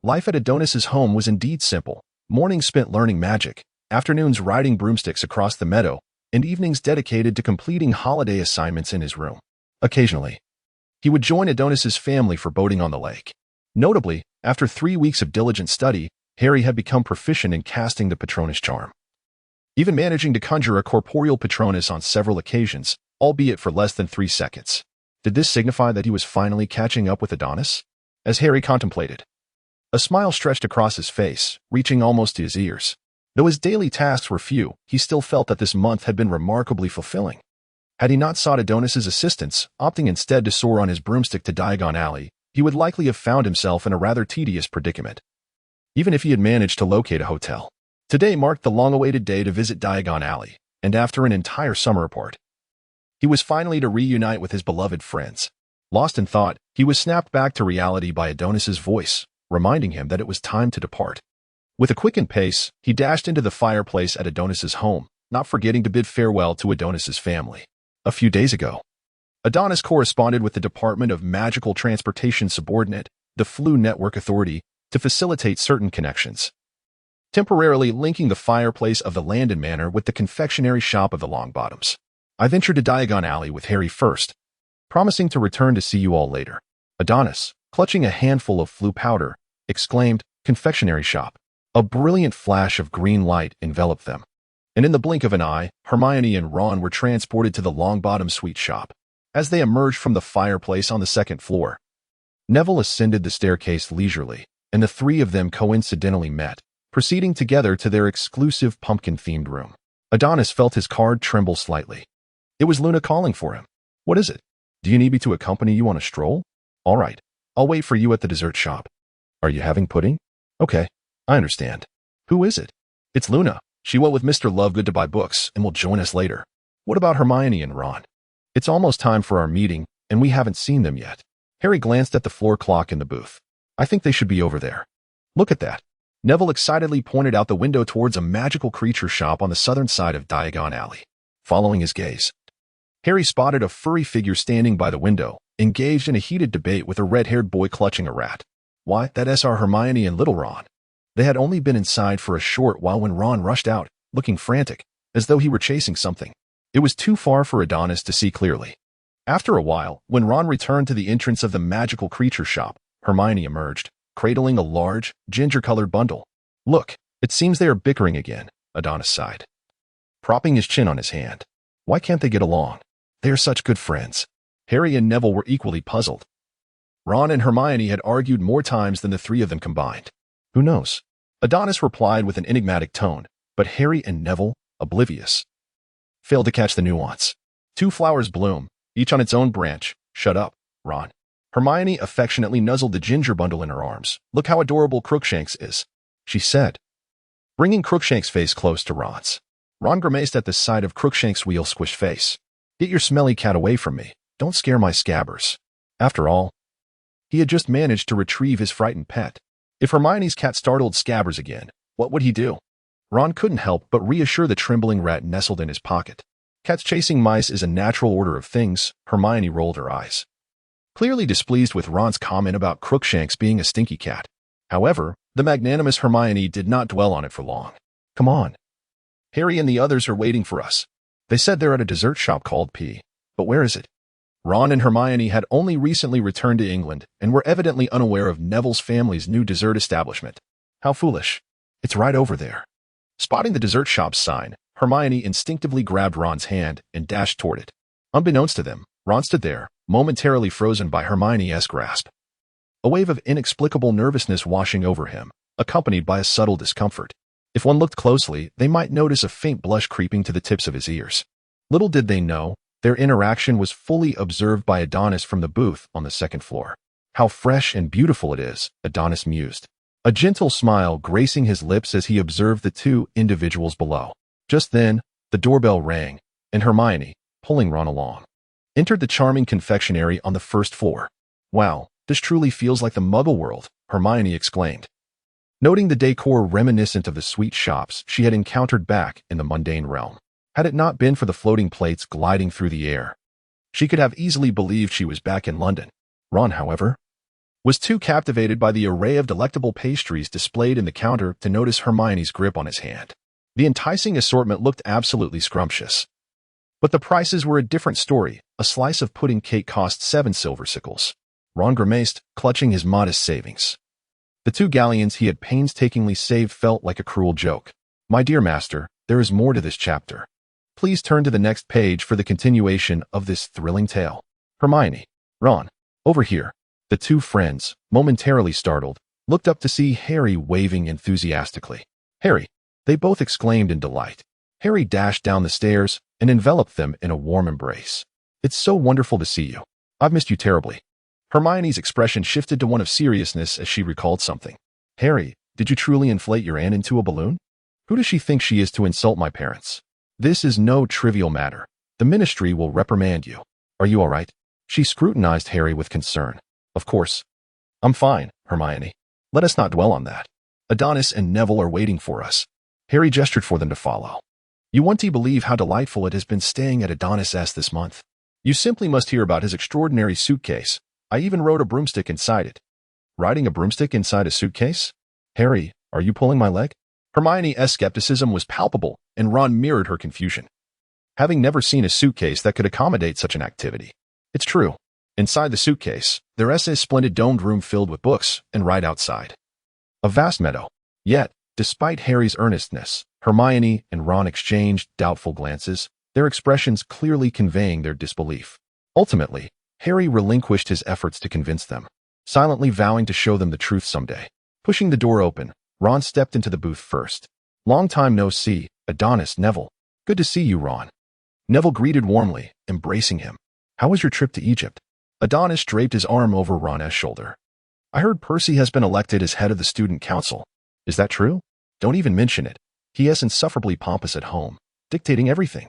Life at Adonis's home was indeed simple. Mornings spent learning magic, afternoons riding broomsticks across the meadow, and evenings dedicated to completing holiday assignments in his room. Occasionally, he would join Adonis's family for boating on the lake. Notably, after 3 weeks of diligent study, Harry had become proficient in casting the Patronus charm, even managing to conjure a corporeal Patronus on several occasions, albeit for less than 3 seconds. Did this signify that he was finally catching up with Adonis? As Harry contemplated, a smile stretched across his face, reaching almost to his ears. Though his daily tasks were few, he still felt that this month had been remarkably fulfilling. Had he not sought Adonis's assistance, opting instead to soar on his broomstick to Diagon Alley, he would likely have found himself in a rather tedious predicament, even if he had managed to locate a hotel. Today marked the long-awaited day to visit Diagon Alley, and after an entire summer apart, he was finally to reunite with his beloved friends. Lost in thought, he was snapped back to reality by Adonis's voice, reminding him that it was time to depart. With a quickened pace, he dashed into the fireplace at Adonis's home, not forgetting to bid farewell to Adonis's family. A few days ago, Adonis corresponded with the Department of Magical Transportation subordinate, the Flu Network Authority, to facilitate certain connections, temporarily linking the fireplace of the Landon Manor with the confectionery shop of the Longbottoms. I ventured to Diagon Alley with Harry first, promising to return to see you all later. Adonis, clutching a handful of flu powder, exclaimed, "Confectionery shop." A brilliant flash of green light enveloped them, and in the blink of an eye, Hermione and Ron were transported to the Longbottom sweet shop. As they emerged from the fireplace on the second floor, Neville ascended the staircase leisurely, and the three of them coincidentally met, proceeding together to their exclusive pumpkin-themed room. Adonis felt his card tremble slightly. It was Luna calling for him. "What is it? Do you need me to accompany you on a stroll? All right, I'll wait for you at the dessert shop. Are you having pudding? Okay, I understand. Who is it?" "It's Luna. She went with Mr. Lovegood to buy books and will join us later." "What about Hermione and Ron?" "It's almost time for our meeting, and we haven't seen them yet." Harry glanced at the floor clock in the booth. "I think they should be over there. Look at that." Neville excitedly pointed out the window towards a magical creature shop on the southern side of Diagon Alley. Following his gaze, Harry spotted a furry figure standing by the window, engaged in a heated debate with a red-haired boy clutching a rat. Why, that's our Hermione and little Ron. They had only been inside for a short while when Ron rushed out, looking frantic, as though he were chasing something. It was too far for Adonis to see clearly. After a while, when Ron returned to the entrance of the magical creature shop, Hermione emerged, cradling a large, ginger-colored bundle. "Look, it seems they are bickering again," Adonis sighed, propping his chin on his hand. "Why can't they get along? They are such good friends." Harry and Neville were equally puzzled. Ron and Hermione had argued more times than the three of them combined. "Who knows?" Adonis replied with an enigmatic tone, but Harry and Neville, oblivious, failed to catch the nuance. "Two flowers bloom, each on its own branch. Shut up, Ron." Hermione affectionately nuzzled the ginger bundle in her arms. "Look how adorable Crookshanks is," she said, bringing Crookshanks' face close to Ron's. Ron grimaced at the sight of Crookshanks' wheel-squished face. "Get your smelly cat away from me. Don't scare my scabbers." After all, he had just managed to retrieve his frightened pet. If Hermione's cat startled Scabbers again, what would he do? Ron couldn't help but reassure the trembling rat nestled in his pocket. "Cats chasing mice is a natural order of things." Hermione rolled her eyes, clearly displeased with Ron's comment about Crookshanks being a stinky cat. However, the magnanimous Hermione did not dwell on it for long. "Come on. Harry and the others are waiting for us. They said they're at a dessert shop called P. But where is it?" Ron and Hermione had only recently returned to England and were evidently unaware of Neville's family's new dessert establishment. How foolish. "It's right over there." Spotting the dessert shop's sign, Hermione instinctively grabbed Ron's hand and dashed toward it. Unbeknownst to them, Ron stood there, momentarily frozen by Hermione's grasp. a wave of inexplicable nervousness washing over him, accompanied by a subtle discomfort. If one looked closely, they might notice a faint blush creeping to the tips of his ears. Little did they know, their interaction was fully observed by Adonis from the booth on the second floor. How fresh and beautiful it is, Adonis mused, a gentle smile gracing his lips as he observed the two individuals below. Just then, the doorbell rang, and Hermione, pulling Ron along, entered the charming confectionery on the first floor. Wow, this truly feels like the Muggle world, Hermione exclaimed, noting the decor reminiscent of the sweet shops she had encountered back in the mundane realm. Had it not been for the floating plates gliding through the air, she could have easily believed she was back in London. Ron, however, was too captivated by the array of delectable pastries displayed in the counter to notice Hermione's grip on his hand. The enticing assortment looked absolutely scrumptious. But the prices were a different story. A slice of pudding cake cost 7 silver sickles. Ron grimaced, clutching his modest savings. The 2 galleons he had painstakingly saved felt like a cruel joke. My dear master, there is more to this chapter. Please turn to the next page for the continuation of this thrilling tale. Hermione, Ron, over here. The 2 friends, momentarily startled, looked up to see Harry waving enthusiastically. Harry, they both exclaimed in delight. Harry dashed down the stairs and enveloped them in a warm embrace. It's so wonderful to see you. I've missed you terribly. Hermione's expression shifted to one of seriousness as she recalled something. Harry, did you truly inflate your aunt into a balloon? Who does she think she is to insult my parents? This is no trivial matter. The ministry will reprimand you. Are you all right? She scrutinized Harry with concern. Of course. I'm fine, Hermione. Let us not dwell on that. Adonis and Neville are waiting for us. Harry gestured for them to follow. You won't believe how delightful it has been staying at Adonis' this month. You simply must hear about his extraordinary suitcase. I even rode a broomstick inside it. Riding a broomstick inside a suitcase? Harry, are you pulling my leg? Hermione's skepticism was palpable, and Ron mirrored her confusion, having never seen a suitcase that could accommodate such an activity. It's true. Inside the suitcase, there is a splendid domed room filled with books, and right outside, a vast meadow. Yet, despite Harry's earnestness, Hermione and Ron exchanged doubtful glances, their expressions clearly conveying their disbelief. Ultimately, Harry relinquished his efforts to convince them, silently vowing to show them the truth someday. Pushing the door open, Ron stepped into the booth first. Long time no see, Adonis, Neville. Good to see you, Ron. Neville greeted warmly, embracing him. How was your trip to Egypt? Adonis draped his arm over Ron's shoulder. I heard Percy has been elected as head of the student council. Is that true? Don't even mention it. He is insufferably pompous at home, dictating everything.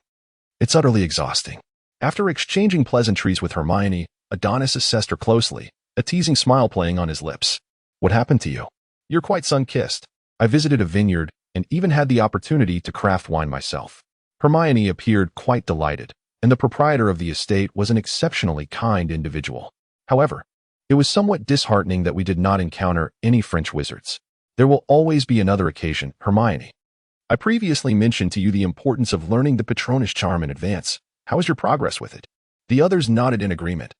It's utterly exhausting. After exchanging pleasantries with Hermione, Adonis assessed her closely, a teasing smile playing on his lips. What happened to you? You're quite sun-kissed. I visited a vineyard and even had the opportunity to craft wine myself. Hermione appeared quite delighted, and the proprietor of the estate was an exceptionally kind individual. However, it was somewhat disheartening that we did not encounter any French wizards. There will always be another occasion, Hermione. I previously mentioned to you the importance of learning the Patronus charm in advance. How is your progress with it? The others nodded in agreement,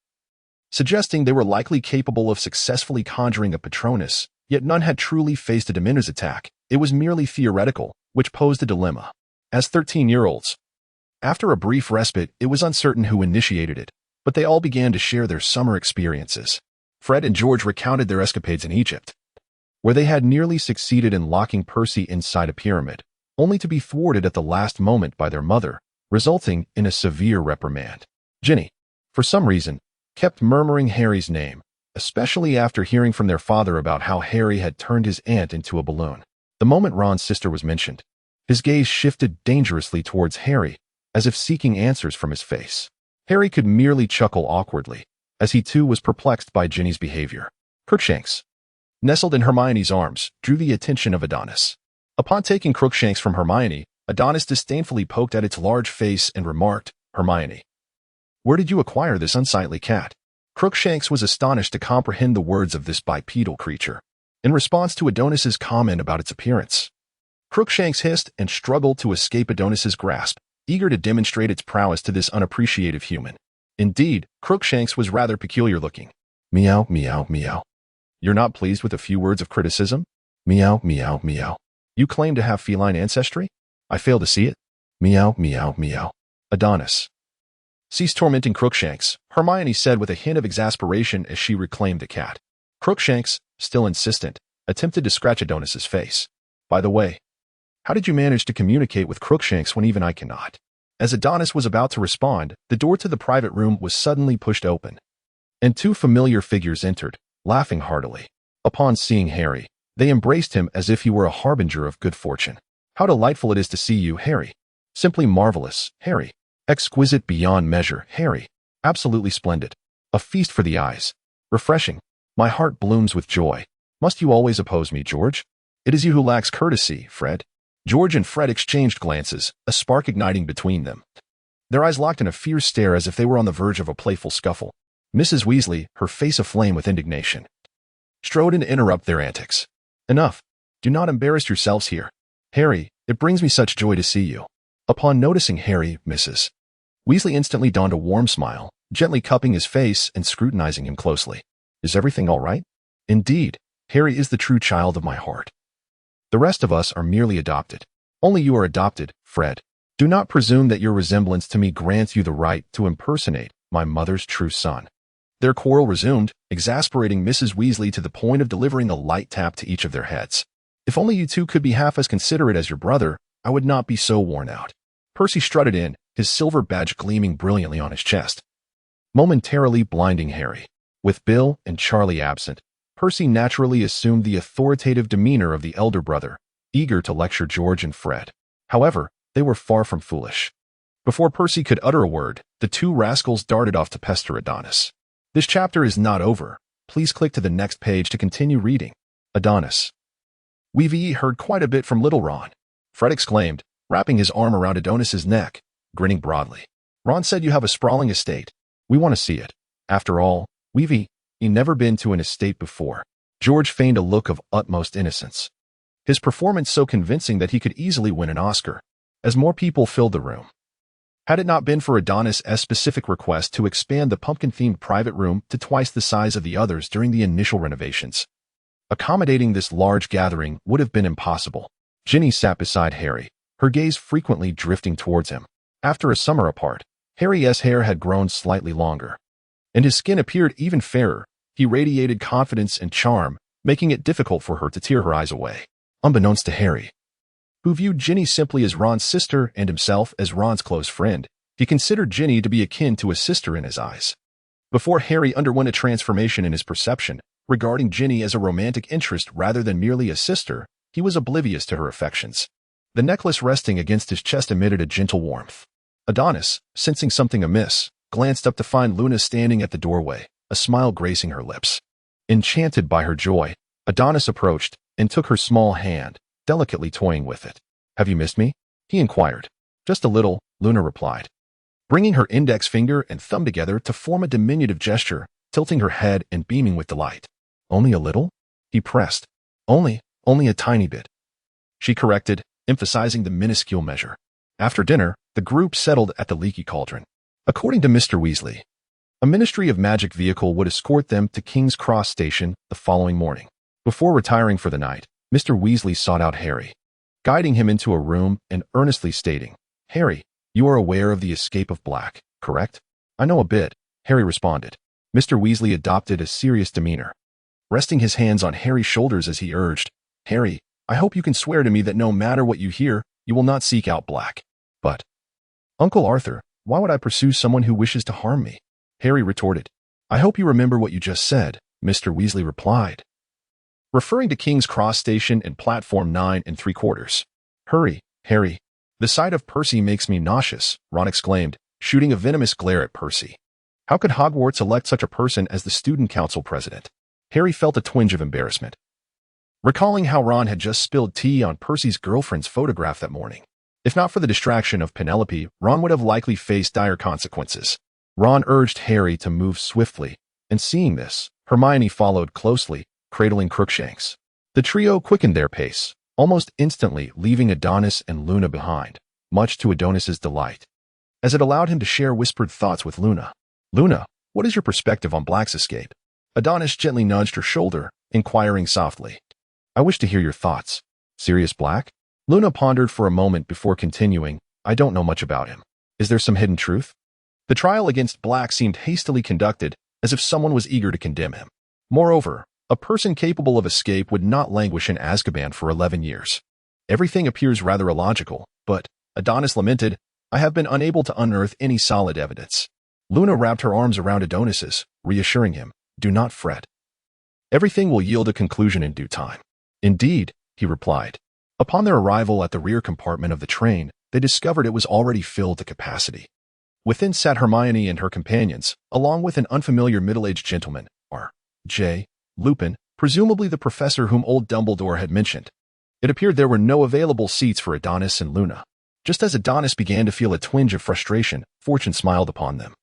suggesting they were likely capable of successfully conjuring a Patronus, yet none had truly faced a Dementor's attack. It was merely theoretical, which posed a dilemma. As 13-year-olds, after a brief respite, it was uncertain who initiated it, but they all began to share their summer experiences. Fred and George recounted their escapades in Egypt, where they had nearly succeeded in locking Percy inside a pyramid, only to be thwarted at the last moment by their mother, resulting in a severe reprimand. Ginny, for some reason, kept murmuring Harry's name, especially after hearing from their father about how Harry had turned his aunt into a balloon. The moment Ron's sister was mentioned, his gaze shifted dangerously towards Harry, as if seeking answers from his face. Harry could merely chuckle awkwardly, as he too was perplexed by Ginny's behavior. Crookshanks, nestled in Hermione's arms, drew the attention of Adonis. Upon taking Crookshanks from Hermione, Adonis disdainfully poked at its large face and remarked, Hermione, where did you acquire this unsightly cat? Crookshanks was astonished to comprehend the words of this bipedal creature. In response to Adonis's comment about its appearance, Crookshanks hissed and struggled to escape Adonis's grasp, eager to demonstrate its prowess to this unappreciative human. Indeed, Crookshanks was rather peculiar looking. Meow, meow, meow. You're not pleased with a few words of criticism? Meow, meow, meow. You claim to have feline ancestry? I fail to see it. Meow, meow, meow. Adonis, cease tormenting Crookshanks, Hermione said with a hint of exasperation as she reclaimed the cat. Crookshanks, still insistent, attempted to scratch Adonis's face. By the way, how did you manage to communicate with Crookshanks when even I cannot? As Adonis was about to respond, the door to the private room was suddenly pushed open, and two familiar figures entered, laughing heartily. Upon seeing Harry, they embraced him as if he were a harbinger of good fortune. How delightful it is to see you, Harry. Simply marvelous, Harry. Exquisite beyond measure, Harry. Absolutely splendid. A feast for the eyes. Refreshing. My heart blooms with joy. Must you always oppose me, George? It is you who lacks courtesy, Fred. George and Fred exchanged glances, a spark igniting between them. Their eyes locked in a fierce stare as if they were on the verge of a playful scuffle. Mrs. Weasley, her face aflame with indignation, strode in to interrupt their antics. Enough. Do not embarrass yourselves here. Harry, it brings me such joy to see you. Upon noticing Harry, Mrs. Weasley instantly donned a warm smile, gently cupping his face and scrutinizing him closely. Is everything all right? Indeed, Harry is the true child of my heart. The rest of us are merely adopted. Only you are adopted, Fred. Do not presume that your resemblance to me grants you the right to impersonate my mother's true son. Their quarrel resumed, exasperating Mrs. Weasley to the point of delivering a light tap to each of their heads. If only you two could be half as considerate as your brother, I would not be so worn out. Percy strutted in, his silver badge gleaming brilliantly on his chest, momentarily blinding Harry. With Bill and Charlie absent, Percy naturally assumed the authoritative demeanor of the elder brother, eager to lecture George and Fred. However, they were far from foolish. Before Percy could utter a word, the two rascals darted off to pester Adonis. This chapter is not over. Please click to the next page to continue reading. Adonis. We've heard quite a bit from little Ron, Fred exclaimed, wrapping his arm around Adonis's neck, grinning broadly. Ron said you have a sprawling estate. We want to see it. After all, we've never been to an estate before. George feigned a look of utmost innocence, his performance so convincing that he could easily win an Oscar, as more people filled the room. Had it not been for Adonis' specific request to expand the pumpkin-themed private room to twice the size of the others during the initial renovations, accommodating this large gathering would have been impossible. Ginny sat beside Harry, her gaze frequently drifting towards him. After a summer apart, Harry's hair had grown slightly longer, and his skin appeared even fairer. He radiated confidence and charm, making it difficult for her to tear her eyes away. Unbeknownst to Harry, who viewed Ginny simply as Ron's sister and himself as Ron's close friend, he considered Ginny to be akin to a sister in his eyes. Before Harry underwent a transformation in his perception, regarding Ginny as a romantic interest rather than merely a sister, he was oblivious to her affections. The necklace resting against his chest emitted a gentle warmth. Adonis, sensing something amiss, glanced up to find Luna standing at the doorway, a smile gracing her lips. Enchanted by her joy, Adonis approached and took her small hand, delicately toying with it. Have you missed me? He inquired. Just a little, Luna replied, bringing her index finger and thumb together to form a diminutive gesture, tilting her head and beaming with delight. Only a little? He pressed. Only a tiny bit, she corrected, emphasizing the minuscule measure. After dinner, the group settled at the Leaky Cauldron. According to Mr. Weasley, a Ministry of Magic vehicle would escort them to King's Cross Station the following morning. Before retiring for the night, Mr. Weasley sought out Harry, guiding him into a room and earnestly stating, Harry, you are aware of the escape of Black, correct? I know a bit, Harry responded. Mr. Weasley adopted a serious demeanor, resting his hands on Harry's shoulders as he urged, Harry, I hope you can swear to me that no matter what you hear, you will not seek out Black. But, Uncle Arthur, why would I pursue someone who wishes to harm me? Harry retorted. I hope you remember what you just said, Mr. Weasley replied, referring to King's Cross Station and Platform 9 3/4. Hurry, Harry. The sight of Percy makes me nauseous, Ron exclaimed, shooting a venomous glare at Percy. How could Hogwarts elect such a person as the student council president? Harry felt a twinge of embarrassment, recalling how Ron had just spilled tea on Percy's girlfriend's photograph that morning. If not for the distraction of Penelope, Ron would have likely faced dire consequences. Ron urged Harry to move swiftly, and seeing this, Hermione followed closely, cradling Crookshanks. The trio quickened their pace, almost instantly leaving Adonis and Luna behind, much to Adonis's delight, as it allowed him to share whispered thoughts with Luna. Luna, what is your perspective on Black's escape? Adonis gently nudged her shoulder, inquiring softly. I wish to hear your thoughts. Sirius Black? Luna pondered for a moment before continuing, I don't know much about him. Is there some hidden truth? The trial against Black seemed hastily conducted, as if someone was eager to condemn him. Moreover, A person capable of escape would not languish in Azkaban for 11 years. Everything appears rather illogical, but, Adonis lamented, I have been unable to unearth any solid evidence. Luna wrapped her arms around Adonis's, reassuring him, do not fret. Everything will yield a conclusion in due time. Indeed, he replied. Upon their arrival at the rear compartment of the train, they discovered it was already filled to capacity. Within sat Hermione and her companions, along with an unfamiliar middle-aged gentleman, R.J. Lupin, presumably the professor whom old Dumbledore had mentioned. It appeared there were no available seats for Adonis and Luna. Just as Adonis began to feel a twinge of frustration, fortune smiled upon them.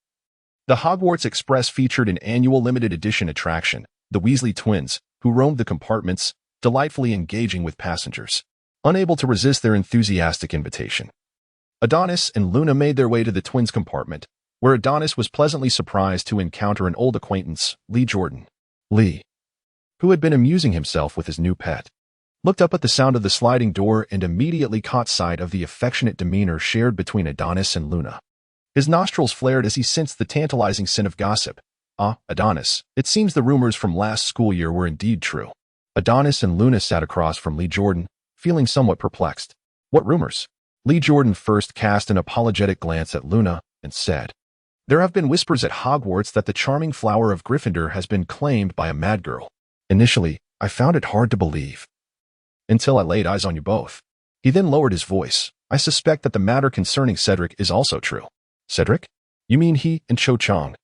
The Hogwarts Express featured an annual limited edition attraction, the Weasley twins, who roamed the compartments, delightfully engaging with passengers, unable to resist their enthusiastic invitation. Adonis and Luna made their way to the twins' compartment, where Adonis was pleasantly surprised to encounter an old acquaintance, Lee Jordan. Lee, who had been amusing himself with his new pet, looked up at the sound of the sliding door and immediately caught sight of the affectionate demeanor shared between Adonis and Luna. His nostrils flared as he sensed the tantalizing scent of gossip. Ah, Adonis, it seems the rumors from last school year were indeed true. Adonis and Luna sat across from Lee Jordan, feeling somewhat perplexed. What rumors? Lee Jordan first cast an apologetic glance at Luna and said, There have been whispers at Hogwarts that the charming flower of Gryffindor has been claimed by a mad girl. Initially, I found it hard to believe. Until I laid eyes on you both. He then lowered his voice. I suspect that the matter concerning Cedric is also true. Cedric? You mean he and Cho Chang?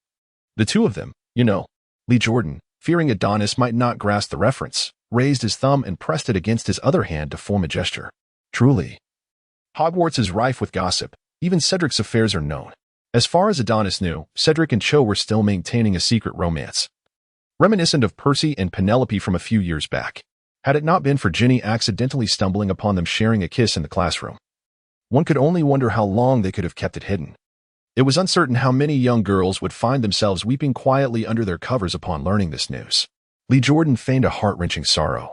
The two of them, you know. Lee Jordan, fearing Adonis might not grasp the reference, raised his thumb and pressed it against his other hand to form a gesture. Truly. Hogwarts is rife with gossip. Even Cedric's affairs are known. As far as Adonis knew, Cedric and Cho were still maintaining a secret romance, reminiscent of Percy and Penelope from a few years back. Had it not been for Ginny accidentally stumbling upon them sharing a kiss in the classroom, one could only wonder how long they could have kept it hidden. It was uncertain how many young girls would find themselves weeping quietly under their covers upon learning this news. Lee Jordan feigned a heart-wrenching sorrow,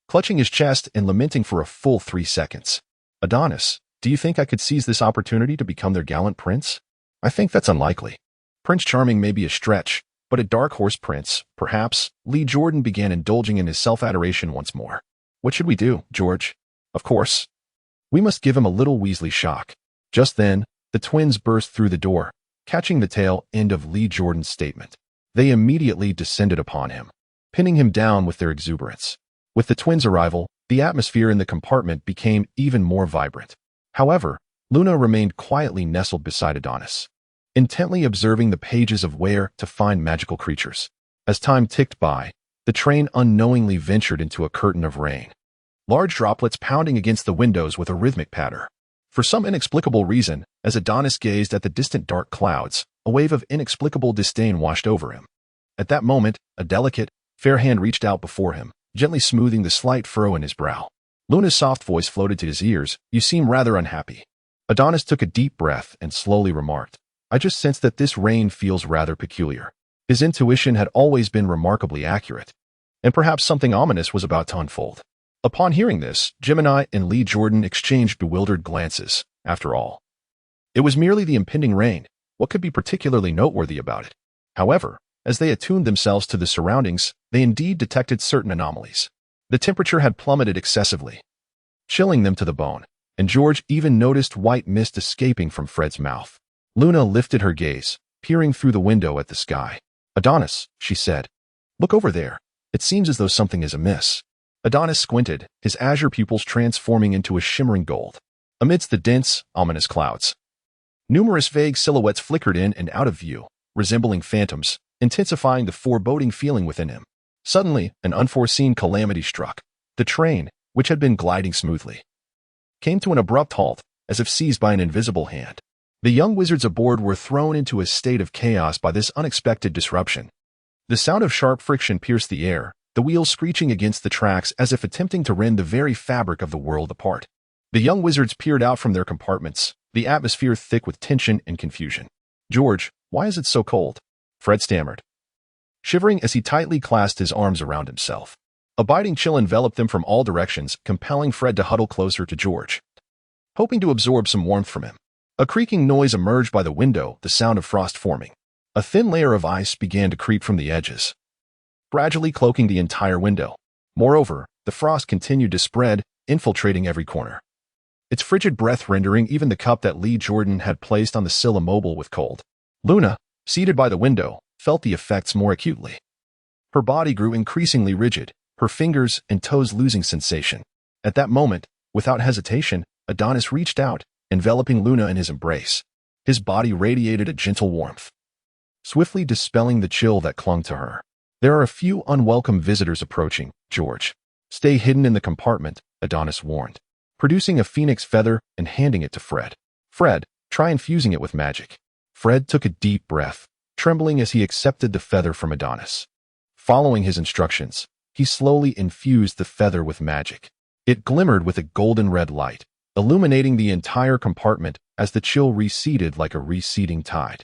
clutching his chest and lamenting for a full 3 seconds. Adonis, do you think I could seize this opportunity to become their gallant prince? I think that's unlikely. Prince Charming may be a stretch, but a dark horse prince, perhaps. Lee Jordan began indulging in his self-adoration once more. What should we do, George? Of course, we must give him a little Weasley shock. Just then, the twins burst through the door, catching the tail end of Lee Jordan's statement. They immediately descended upon him, pinning him down with their exuberance. With the twins' arrival, the atmosphere in the compartment became even more vibrant. However, Luna remained quietly nestled beside Adonis, intently observing the pages of Where to Find Magical Creatures. As time ticked by, the train unknowingly ventured into a curtain of rain, large droplets pounding against the windows with a rhythmic patter. For some inexplicable reason, as Adonis gazed at the distant dark clouds, a wave of inexplicable disdain washed over him. At that moment, a delicate, fair hand reached out before him, gently smoothing the slight furrow in his brow. Luna's soft voice floated to his ears, You seem rather unhappy. Adonis took a deep breath and slowly remarked, I just sense that this rain feels rather peculiar. His intuition had always been remarkably accurate, and perhaps something ominous was about to unfold. Upon hearing this, Gemini and Lee Jordan exchanged bewildered glances. After all, it was merely the impending rain. What could be particularly noteworthy about it? However, as they attuned themselves to the surroundings, they indeed detected certain anomalies. The temperature had plummeted excessively, chilling them to the bone, and George even noticed white mist escaping from Fred's mouth. Luna lifted her gaze, peering through the window at the sky. Adonis, she said, look over there. It seems as though something is amiss. Adonis squinted, his azure pupils transforming into a shimmering gold. Amidst the dense, ominous clouds, numerous vague silhouettes flickered in and out of view, resembling phantoms, intensifying the foreboding feeling within him. Suddenly, an unforeseen calamity struck. The train, which had been gliding smoothly, came to an abrupt halt, as if seized by an invisible hand. The young wizards aboard were thrown into a state of chaos by this unexpected disruption. The sound of sharp friction pierced the air, the wheels screeching against the tracks as if attempting to rend the very fabric of the world apart. The young wizards peered out from their compartments, the atmosphere thick with tension and confusion. George, why is it so cold? Fred stammered, shivering as he tightly clasped his arms around himself. A biting chill enveloped them from all directions, compelling Fred to huddle closer to George, hoping to absorb some warmth from him. A creaking noise emerged by the window, the sound of frost forming. A thin layer of ice began to creep from the edges, gradually cloaking the entire window. Moreover, the frost continued to spread, infiltrating every corner. Its frigid breath rendering even the cup that Lee Jordan had placed on the sill immobile with cold. Luna, seated by the window, felt the effects more acutely. Her body grew increasingly rigid, her fingers and toes losing sensation. At that moment, without hesitation, Adonis reached out, enveloping Luna in his embrace. His body radiated a gentle warmth, swiftly dispelling the chill that clung to her. There are a few unwelcome visitors approaching, George. Stay hidden in the compartment, Adonis warned, producing a phoenix feather and handing it to Fred. Fred, try infusing it with magic. Fred took a deep breath, trembling as he accepted the feather from Adonis. Following his instructions, he slowly infused the feather with magic. It glimmered with a golden red light, illuminating the entire compartment as the chill receded like a receding tide.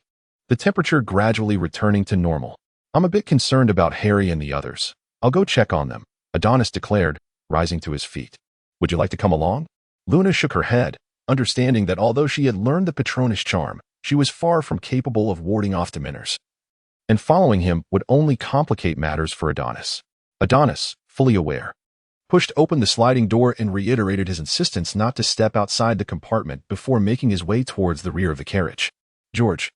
The temperature gradually returning to normal. I'm a bit concerned about Harry and the others. I'll go check on them, Adonis declared, rising to his feet. Would you like to come along? Luna shook her head, understanding that although she had learned the Patronus charm, she was far from capable of warding off Dementors. And following him would only complicate matters for Adonis. Adonis, fully aware, pushed open the sliding door and reiterated his insistence not to step outside the compartment before making his way towards the rear of the carriage. George,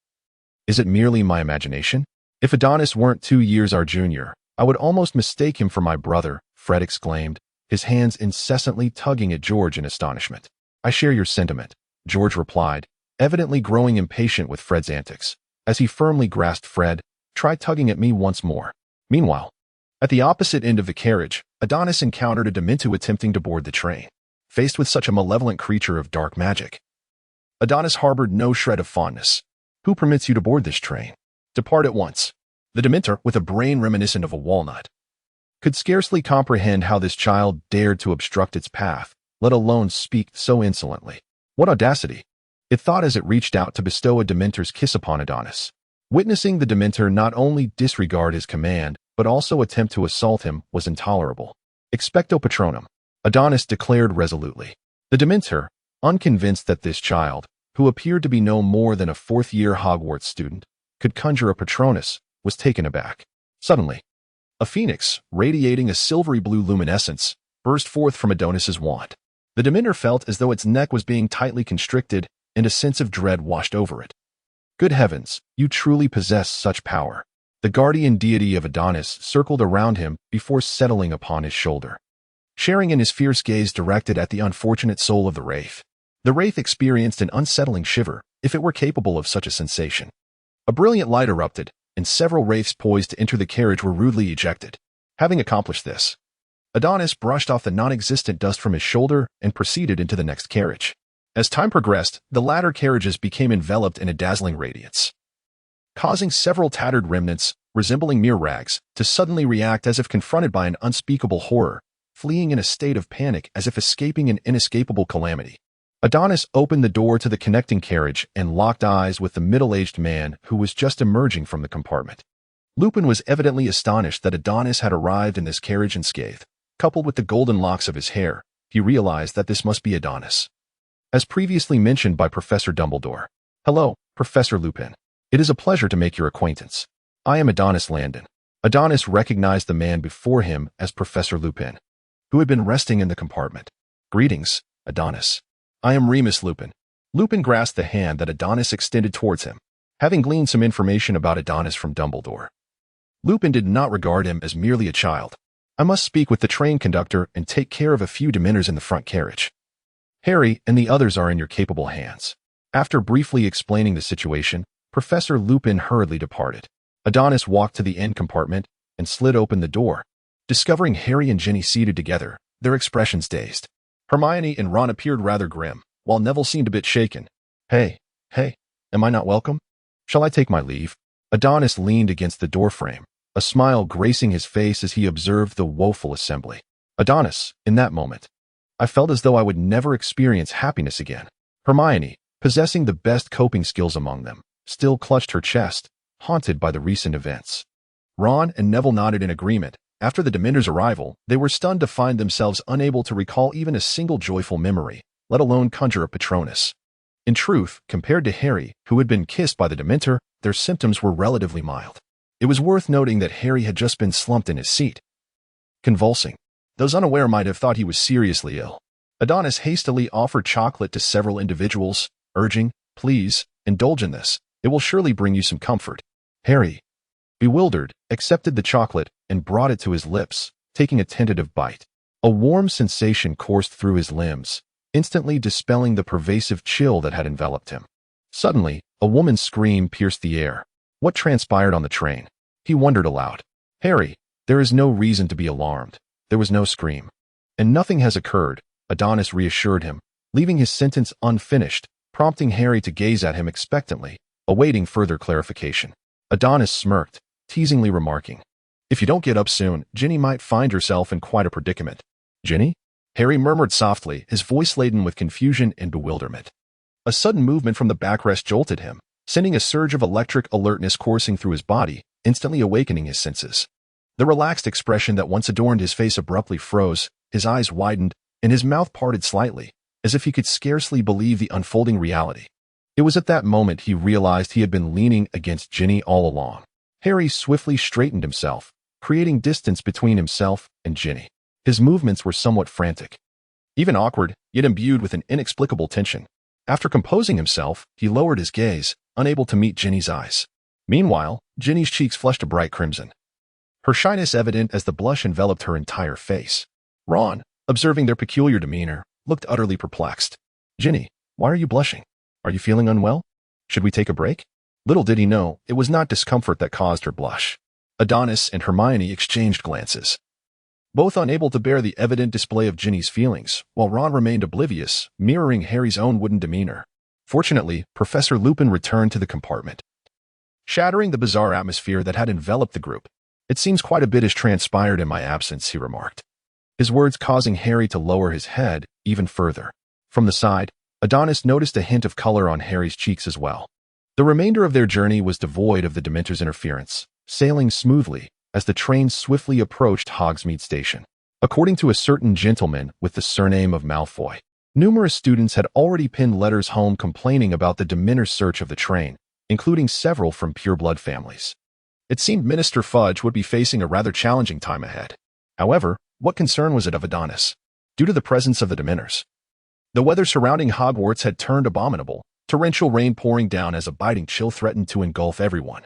is it merely my imagination? If Adonis weren't 2 years our junior, I would almost mistake him for my brother, Fred exclaimed, his hands incessantly tugging at George in astonishment. I share your sentiment, George replied, evidently growing impatient with Fred's antics. As he firmly grasped Fred, try tugging at me once more. Meanwhile, at the opposite end of the carriage, Adonis encountered a Dementor attempting to board the train. Faced with such a malevolent creature of dark magic, Adonis harbored no shred of fondness. Who permits you to board this train? Depart at once. The Dementor, with a brain reminiscent of a walnut, could scarcely comprehend how this child dared to obstruct its path, let alone speak so insolently. What audacity! It thought as it reached out to bestow a Dementor's kiss upon Adonis. Witnessing the Dementor not only disregard his command, but also attempt to assault him was intolerable. Expecto Patronum, Adonis declared resolutely. The Dementor, unconvinced that this child, who appeared to be no more than a fourth-year Hogwarts student, could conjure a Patronus, was taken aback. Suddenly, a phoenix, radiating a silvery blue luminescence, burst forth from Adonis's wand. The Dementor felt as though its neck was being tightly constricted, and a sense of dread washed over it. Good heavens, you truly possess such power. The guardian deity of Adonis circled around him before settling upon his shoulder, sharing in his fierce gaze directed at the unfortunate soul of the Wraith. The Wraith experienced an unsettling shiver, if it were capable of such a sensation. A brilliant light erupted, and several Wraiths poised to enter the carriage were rudely ejected. Having accomplished this, Adonis brushed off the non-existent dust from his shoulder and proceeded into the next carriage. As time progressed, the latter carriages became enveloped in a dazzling radiance, causing several tattered remnants, resembling mere rags, to suddenly react as if confronted by an unspeakable horror, fleeing in a state of panic as if escaping an inescapable calamity. Adonis opened the door to the connecting carriage and locked eyes with the middle-aged man who was just emerging from the compartment. Lupin was evidently astonished that Adonis had arrived in this carriage unscathed. Coupled with the golden locks of his hair, he realized that this must be Adonis. As previously mentioned by Professor Dumbledore. Hello, Professor Lupin. It is a pleasure to make your acquaintance. I am Adonis Landon. Adonis recognized the man before him as Professor Lupin, who had been resting in the compartment. Greetings, Adonis. I am Remus Lupin. Lupin grasped the hand that Adonis extended towards him, having gleaned some information about Adonis from Dumbledore. Lupin did not regard him as merely a child. I must speak with the train conductor and take care of a few Dementors in the front carriage. Harry and the others are in your capable hands. After briefly explaining the situation, Professor Lupin hurriedly departed. Adonis walked to the end compartment and slid open the door, discovering Harry and Ginny seated together, their expressions dazed. Hermione and Ron appeared rather grim, while Neville seemed a bit shaken. Hey, am I not welcome? Shall I take my leave? Adonis leaned against the doorframe, a smile gracing his face as he observed the woeful assembly. Adonis, in that moment, I felt as though I would never experience happiness again. Hermione, possessing the best coping skills among them, still clutched her chest, haunted by the recent events. Ron and Neville nodded in agreement. After the Dementor's arrival, they were stunned to find themselves unable to recall even a single joyful memory, let alone conjure a Patronus. In truth, compared to Harry, who had been kissed by the Dementor, their symptoms were relatively mild. It was worth noting that Harry had just been slumped in his seat, convulsing. Those unaware might have thought he was seriously ill. Adonis hastily offered chocolate to several individuals, urging, "Please, indulge in this. It will surely bring you some comfort." Harry, bewildered, accepted the chocolate and brought it to his lips, taking a tentative bite. A warm sensation coursed through his limbs, instantly dispelling the pervasive chill that had enveloped him. Suddenly, a woman's scream pierced the air. What transpired on the train? He wondered aloud. "Harry, there is no reason to be alarmed." There was no scream. "And nothing has occurred," Adonis reassured him, leaving his sentence unfinished, prompting Harry to gaze at him expectantly, awaiting further clarification. Adonis smirked, teasingly remarking, "If you don't get up soon, Ginny might find herself in quite a predicament." "Ginny?" Harry murmured softly, his voice laden with confusion and bewilderment. A sudden movement from the backrest jolted him, sending a surge of electric alertness coursing through his body, instantly awakening his senses. The relaxed expression that once adorned his face abruptly froze, his eyes widened, and his mouth parted slightly, as if he could scarcely believe the unfolding reality. It was at that moment he realized he had been leaning against Ginny all along. Harry swiftly straightened himself, creating distance between himself and Ginny. His movements were somewhat frantic, even awkward, yet imbued with an inexplicable tension. After composing himself, he lowered his gaze, unable to meet Ginny's eyes. Meanwhile, Ginny's cheeks flushed a bright crimson, her shyness evident as the blush enveloped her entire face. Ron, observing their peculiar demeanor, looked utterly perplexed. "Ginny, why are you blushing? Are you feeling unwell? Should we take a break?" Little did he know, it was not discomfort that caused her blush. Adonis and Hermione exchanged glances, both unable to bear the evident display of Ginny's feelings, while Ron remained oblivious, mirroring Harry's own wooden demeanor. Fortunately, Professor Lupin returned to the compartment, shattering the bizarre atmosphere that had enveloped the group. "It seems quite a bit has transpired in my absence," he remarked, his words causing Harry to lower his head even further. From the side, Adonis noticed a hint of color on Harry's cheeks as well. The remainder of their journey was devoid of the Dementor's interference, sailing smoothly as the train swiftly approached Hogsmeade Station. According to a certain gentleman with the surname of Malfoy, numerous students had already pinned letters home complaining about the Dementor's search of the train, including several from pureblood families. It seemed Minister Fudge would be facing a rather challenging time ahead. However, what concern was it of Adonis? Due to the presence of the Dementors, the weather surrounding Hogwarts had turned abominable, torrential rain pouring down as a biting chill threatened to engulf everyone.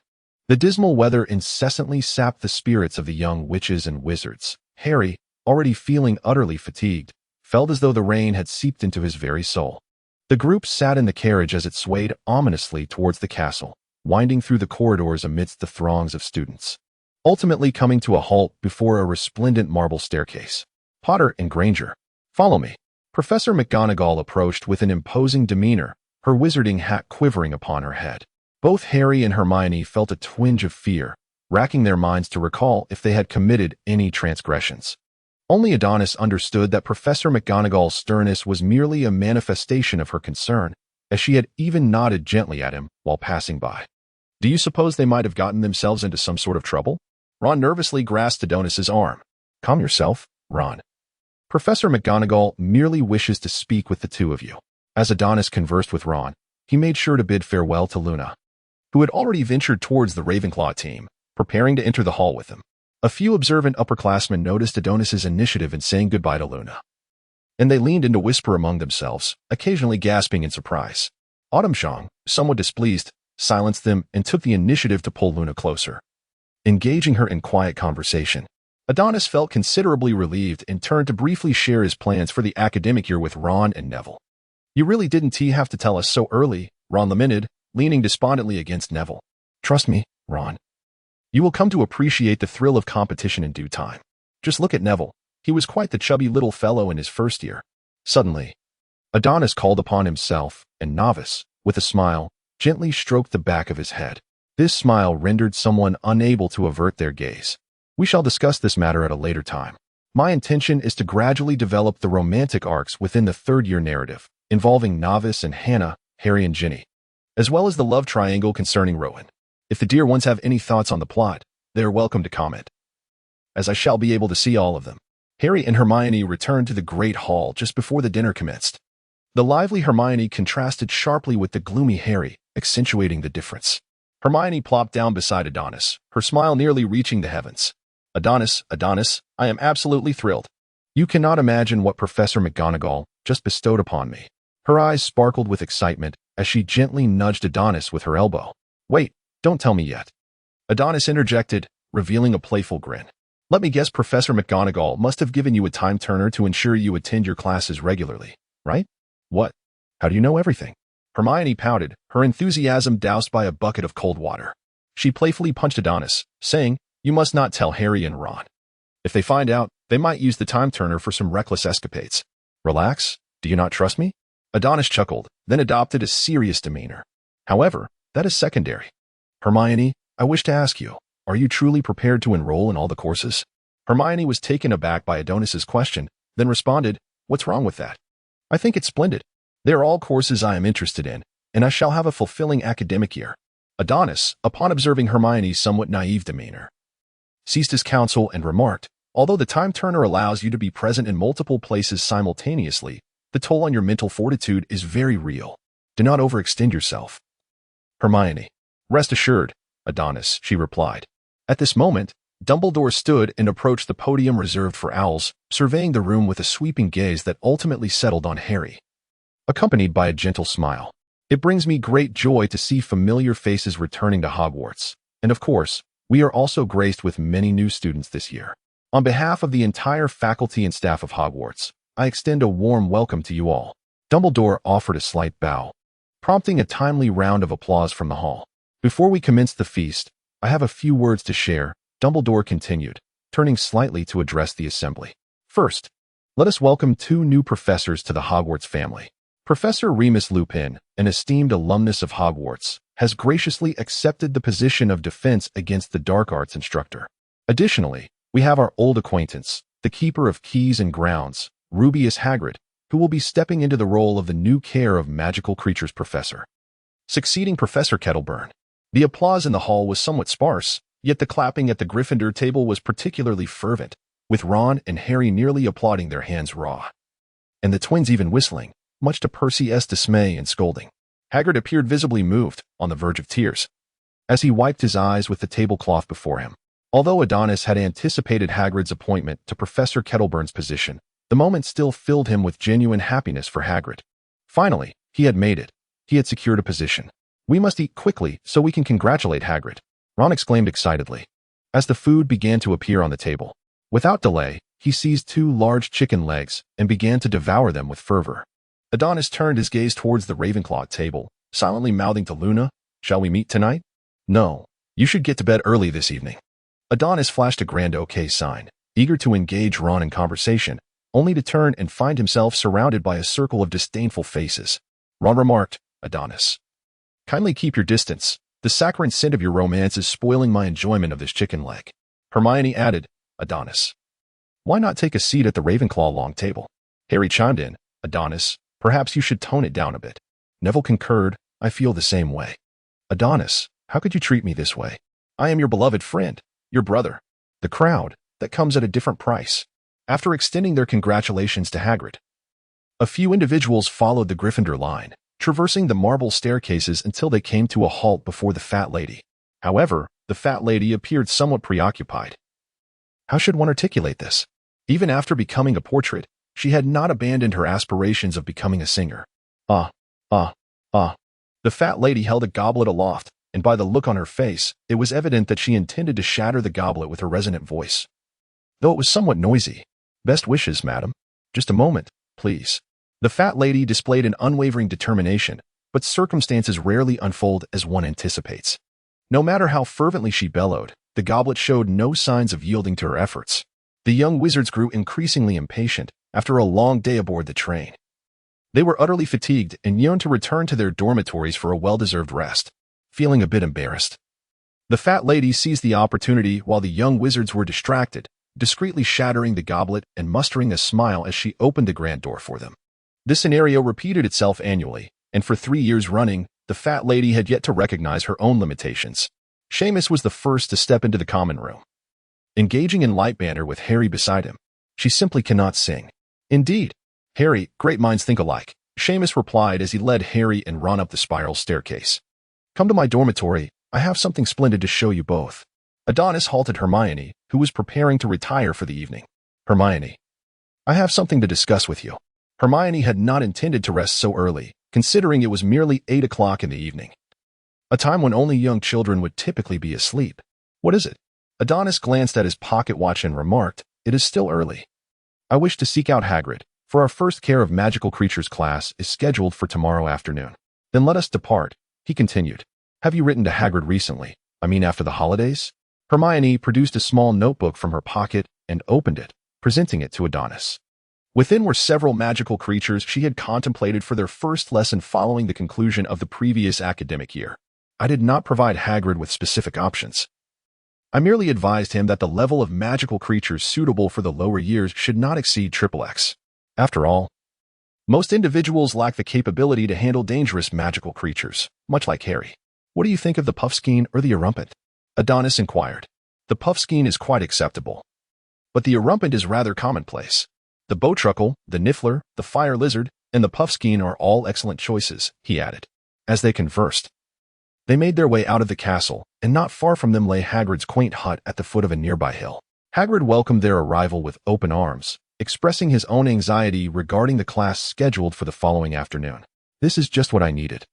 The dismal weather incessantly sapped the spirits of the young witches and wizards. Harry, already feeling utterly fatigued, felt as though the rain had seeped into his very soul. The group sat in the carriage as it swayed ominously towards the castle, winding through the corridors amidst the throngs of students, ultimately coming to a halt before a resplendent marble staircase. "Potter and Granger, follow me." Professor McGonagall approached with an imposing demeanor, her wizarding hat quivering upon her head. Both Harry and Hermione felt a twinge of fear, racking their minds to recall if they had committed any transgressions. Only Adonis understood that Professor McGonagall's sternness was merely a manifestation of her concern, as she had even nodded gently at him while passing by. "Do you suppose they might have gotten themselves into some sort of trouble?" Ron nervously grasped Adonis's arm. "Calm yourself, Ron. Professor McGonagall merely wishes to speak with the two of you." As Adonis conversed with Ron, he made sure to bid farewell to Luna, who had already ventured towards the Ravenclaw team, preparing to enter the hall with him. A few observant upperclassmen noticed Adonis's initiative in saying goodbye to Luna, and they leaned in to whisper among themselves, occasionally gasping in surprise. Autumnshong, somewhat displeased, silenced them and took the initiative to pull Luna closer, engaging her in quiet conversation. Adonis felt considerably relieved and turned to briefly share his plans for the academic year with Ron and Neville. "You really didn't have to tell us so early," Ron lamented, leaning despondently against Neville. "Trust me, Ron. You will come to appreciate the thrill of competition in due time. Just look at Neville. He was quite the chubby little fellow in his first year." Suddenly, Adonis called upon himself, and Novice, with a smile, gently stroked the back of his head. This smile rendered someone unable to avert their gaze. "We shall discuss this matter at a later time. My intention is to gradually develop the romantic arcs within the third-year narrative, involving Novice and Hannah, Harry and Ginny, as well as the love triangle concerning Rowan. If the dear ones have any thoughts on the plot, they are welcome to comment, as I shall be able to see all of them." Harry and Hermione returned to the great hall just before the dinner commenced. The lively Hermione contrasted sharply with the gloomy Harry, accentuating the difference. Hermione plopped down beside Adonis, her smile nearly reaching the heavens. Adonis, I am absolutely thrilled. You cannot imagine what Professor McGonagall just bestowed upon me. Her eyes sparkled with excitement as she gently nudged Adonis with her elbow. Wait, don't tell me yet. Adonis interjected, revealing a playful grin. Let me guess, Professor McGonagall must have given you a time turner to ensure you attend your classes regularly, right? What? How do you know everything? Hermione pouted, her enthusiasm doused by a bucket of cold water. She playfully punched Adonis, saying, You must not tell Harry and Ron. If they find out, they might use the time turner for some reckless escapades. Relax, do you not trust me? Adonis chuckled, then adopted a serious demeanor. However, that is secondary. Hermione, I wish to ask you, are you truly prepared to enroll in all the courses? Hermione was taken aback by Adonis's question, then responded, What's wrong with that? I think it's splendid. They are all courses I am interested in, and I shall have a fulfilling academic year. Adonis, upon observing Hermione's somewhat naive demeanor, ceased his counsel and remarked, Although the time turner allows you to be present in multiple places simultaneously, the toll on your mental fortitude is very real. Do not overextend yourself. Hermione, rest assured, Adonis, she replied. At this moment, Dumbledore stood and approached the podium reserved for owls, surveying the room with a sweeping gaze that ultimately settled on Harry, accompanied by a gentle smile. It brings me great joy to see familiar faces returning to Hogwarts, and of course, we are also graced with many new students this year. On behalf of the entire faculty and staff of Hogwarts, I extend a warm welcome to you all. Dumbledore offered a slight bow, prompting a timely round of applause from the hall. Before we commence the feast, I have a few words to share, Dumbledore continued, turning slightly to address the assembly. First, let us welcome two new professors to the Hogwarts family. Professor Remus Lupin, an esteemed alumnus of Hogwarts, has graciously accepted the position of Defense Against the Dark Arts instructor. Additionally, we have our old acquaintance, the Keeper of Keys and Grounds, Rubeus Hagrid, who will be stepping into the role of the new Care of Magical Creatures professor, succeeding Professor Kettleburn. The applause in the hall was somewhat sparse, yet the clapping at the Gryffindor table was particularly fervent, with Ron and Harry nearly applauding their hands raw, and the twins even whistling, much to Percy's dismay and scolding. Hagrid appeared visibly moved, on the verge of tears, as he wiped his eyes with the tablecloth before him. Although Adonis had anticipated Hagrid's appointment to Professor Kettleburn's position, the moment still filled him with genuine happiness for Hagrid. Finally, he had made it. He had secured a position. We must eat quickly so we can congratulate Hagrid, Ron exclaimed excitedly, as the food began to appear on the table. Without delay, he seized 2 large chicken legs and began to devour them with fervor. Adonis turned his gaze towards the Ravenclaw table, silently mouthing to Luna, Shall we meet tonight? No, you should get to bed early this evening. Adonis flashed a grand OK sign, eager to engage Ron in conversation, only to turn and find himself surrounded by a circle of disdainful faces. Ron remarked, Adonis, kindly keep your distance. The saccharine scent of your romance is spoiling my enjoyment of this chicken leg. Hermione added, Adonis, why not take a seat at the Ravenclaw long table? Harry chimed in, Adonis, perhaps you should tone it down a bit. Neville concurred, I feel the same way. Adonis, how could you treat me this way? I am your beloved friend, your brother. The crowd, that comes at a different price. After extending their congratulations to Hagrid, a few individuals followed the Gryffindor line, traversing the marble staircases until they came to a halt before the fat lady. However, the fat lady appeared somewhat preoccupied. How should one articulate this? Even after becoming a portrait, she had not abandoned her aspirations of becoming a singer. The fat lady held a goblet aloft, and by the look on her face, it was evident that she intended to shatter the goblet with her resonant voice. Though it was somewhat noisy. Best wishes, madam. Just a moment, please. The fat lady displayed an unwavering determination, but circumstances rarely unfold as one anticipates. No matter how fervently she bellowed, the goblet showed no signs of yielding to her efforts. The young wizards grew increasingly impatient after a long day aboard the train. They were utterly fatigued and yearned to return to their dormitories for a well-deserved rest, feeling a bit embarrassed. The fat lady seized the opportunity while the young wizards were distracted, discreetly shattering the goblet and mustering a smile as she opened the grand door for them. This scenario repeated itself annually, and for 3 years running, the fat lady had yet to recognize her own limitations. Seamus was the first to step into the common room, engaging in light banter with Harry beside him. She simply cannot sing. Indeed, Harry, great minds think alike, Seamus replied as he led Harry and Ron up the spiral staircase. Come to my dormitory, I have something splendid to show you both. Adonis halted Hermione, who was preparing to retire for the evening. Hermione, I have something to discuss with you. Hermione had not intended to rest so early, considering it was merely 8 o'clock in the evening, a time when only young children would typically be asleep. What is it? Adonis glanced at his pocket watch and remarked, it is still early. I wish to seek out Hagrid, for our first Care of Magical Creatures class is scheduled for tomorrow afternoon. Then let us depart, he continued. Have you written to Hagrid recently? I mean after the holidays? Hermione produced a small notebook from her pocket and opened it, presenting it to Adonis. Within were several magical creatures she had contemplated for their first lesson following the conclusion of the previous academic year. I did not provide Hagrid with specific options. I merely advised him that the level of magical creatures suitable for the lower years should not exceed XXX. After all, most individuals lack the capability to handle dangerous magical creatures, much like Harry. What do you think of the puffskein or the erumpent? Adonis inquired. The puffskein is quite acceptable, but the erumpent is rather commonplace. The bowtruckle, the niffler, the fire lizard, and the puffskein are all excellent choices, he added. As they conversed, they made their way out of the castle, and not far from them lay Hagrid's quaint hut at the foot of a nearby hill. Hagrid welcomed their arrival with open arms, expressing his own anxiety regarding the class scheduled for the following afternoon. This is just what I needed.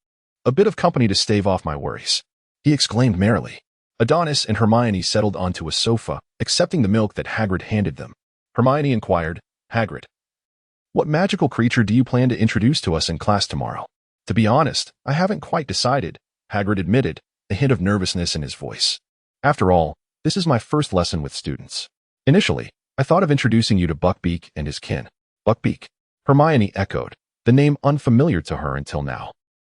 A bit of company to stave off my worries, he exclaimed merrily. Adonis and Hermione settled onto a sofa, accepting the milk that Hagrid handed them. Hermione inquired, Hagrid, what magical creature do you plan to introduce to us in class tomorrow? To be honest, I haven't quite decided, Hagrid admitted, a hint of nervousness in his voice. After all, this is my first lesson with students. Initially, I thought of introducing you to Buckbeak and his kin. Buckbeak, Hermione echoed, the name unfamiliar to her until now.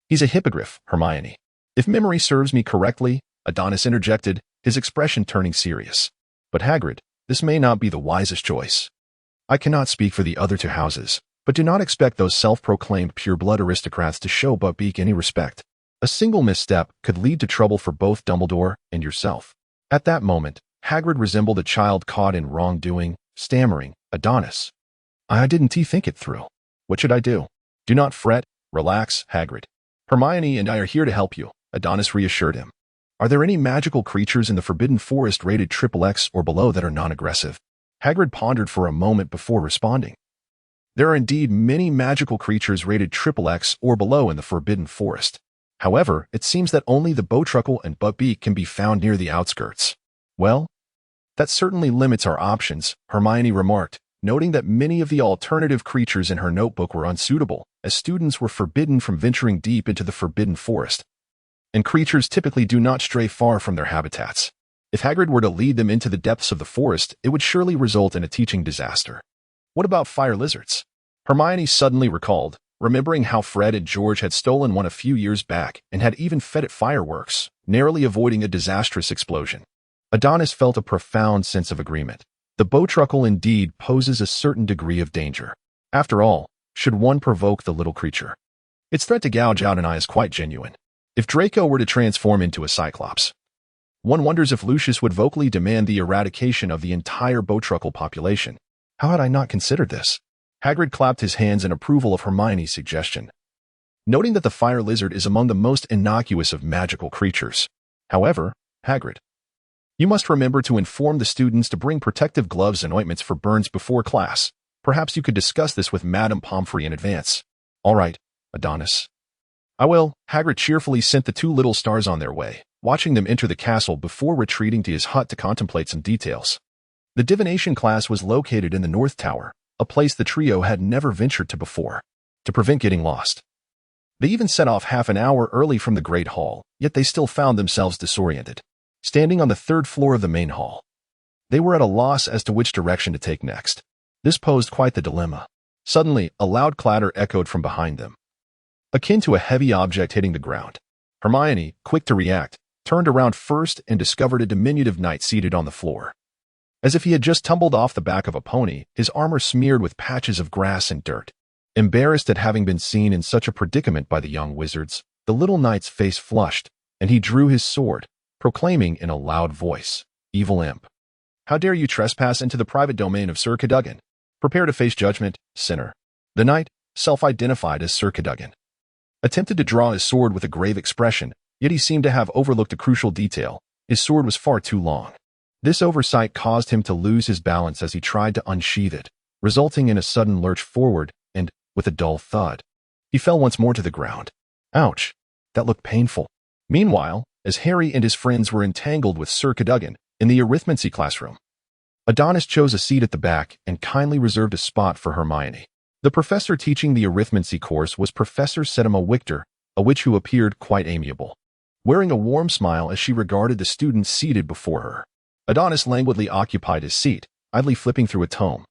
He's a hippogriff, Hermione. If memory serves me correctly, Adonis interjected, his expression turning serious. But Hagrid, this may not be the wisest choice. I cannot speak for the other two houses, but do not expect those self-proclaimed pure-blood aristocrats to show Buckbeak any respect. A single misstep could lead to trouble for both Dumbledore and yourself. At that moment, Hagrid resembled a child caught in wrongdoing, stammering, Adonis, I didn't think it through. What should I do? Do not fret, relax, Hagrid. Hermione and I are here to help you, Adonis reassured him. Are there any magical creatures in the Forbidden Forest rated XXX or below that are non-aggressive? Hagrid pondered for a moment before responding. There are indeed many magical creatures rated XXX or below in the Forbidden Forest. However, it seems that only the bowtruckle and Buckbeak can be found near the outskirts. Well, that certainly limits our options, Hermione remarked, noting that many of the alternative creatures in her notebook were unsuitable, as students were forbidden from venturing deep into the Forbidden Forest. And creatures typically do not stray far from their habitats. If Hagrid were to lead them into the depths of the forest, it would surely result in a teaching disaster. What about fire lizards? Hermione suddenly recalled, remembering how Fred and George had stolen one a few years back and had even fed it fireworks, narrowly avoiding a disastrous explosion. Adonis felt a profound sense of agreement. The bowtruckle indeed poses a certain degree of danger. After all, should one provoke the little creature? Its threat to gouge out an eye is quite genuine. If Draco were to transform into a Cyclops, one wonders if Lucius would vocally demand the eradication of the entire bowtruckle population. How had I not considered this? Hagrid clapped his hands in approval of Hermione's suggestion, noting that the fire lizard is among the most innocuous of magical creatures. However, Hagrid, you must remember to inform the students to bring protective gloves and ointments for burns before class. Perhaps you could discuss this with Madame Pomfrey in advance. All right, Adonis. I will. Hagrid cheerfully sent the two little stars on their way, watching them enter the castle before retreating to his hut to contemplate some details. The divination class was located in the North Tower, a place the trio had never ventured to before, to prevent getting lost. They even set off half an hour early from the Great Hall, yet they still found themselves disoriented. Standing on the third floor of the main hall, they were at a loss as to which direction to take next. This posed quite the dilemma. Suddenly, a loud clatter echoed from behind them, akin to a heavy object hitting the ground. Hermione, quick to react, turned around first and discovered a diminutive knight seated on the floor. As if he had just tumbled off the back of a pony, his armor smeared with patches of grass and dirt. Embarrassed at having been seen in such a predicament by the young wizards, the little knight's face flushed, and he drew his sword, proclaiming in a loud voice, "Evil imp! How dare you trespass into the private domain of Sir Cadogan? Prepare to face judgment, sinner." The knight, self-identified as Sir Cadogan, attempted to draw his sword with a grave expression, Yet he seemed to have overlooked a crucial detail. His sword was far too long. This oversight caused him to lose his balance as he tried to unsheath it, resulting in a sudden lurch forward and, with a dull thud, he fell once more to the ground. Ouch! That looked painful. Meanwhile, as Harry and his friends were entangled with Sir Cadogan in the arithmancy classroom, Adonis chose a seat at the back and kindly reserved a spot for Hermione. The professor teaching the arithmancy course was Professor Septima Victor, a witch who appeared quite amiable, wearing a warm smile as she regarded the students seated before her. Adonis languidly occupied his seat, idly flipping through a tome.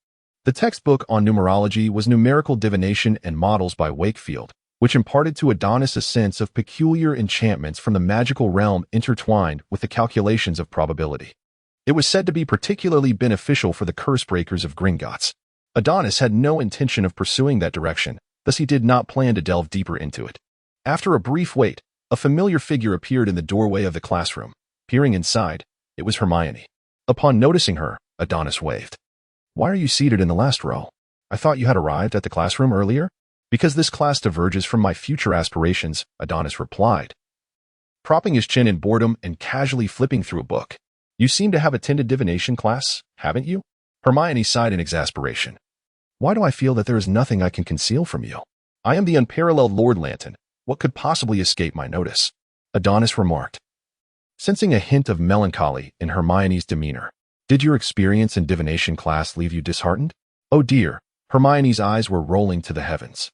The textbook on numerology was Numerical Divination and Models by Wakefield, which imparted to Adonis a sense of peculiar enchantments from the magical realm intertwined with the calculations of probability. It was said to be particularly beneficial for the curse breakers of Gringotts. Adonis had no intention of pursuing that direction, thus he did not plan to delve deeper into it. After a brief wait, a familiar figure appeared in the doorway of the classroom. Peering inside, it was Hermione. Upon noticing her, Adonis waved. "Why are you seated in the last row? I thought you had arrived at the classroom earlier?" "Because this class diverges from my future aspirations," Adonis replied, propping his chin in boredom and casually flipping through a book. "You seem to have attended divination class, haven't you?" Hermione sighed in exasperation. "Why do I feel that there is nothing I can conceal from you? I am the unparalleled Lord Lanton. What could possibly escape my notice?" Adonis remarked, sensing a hint of melancholy in Hermione's demeanor. "Did your experience in divination class leave you disheartened?" "Oh dear," Hermione's eyes were rolling to the heavens.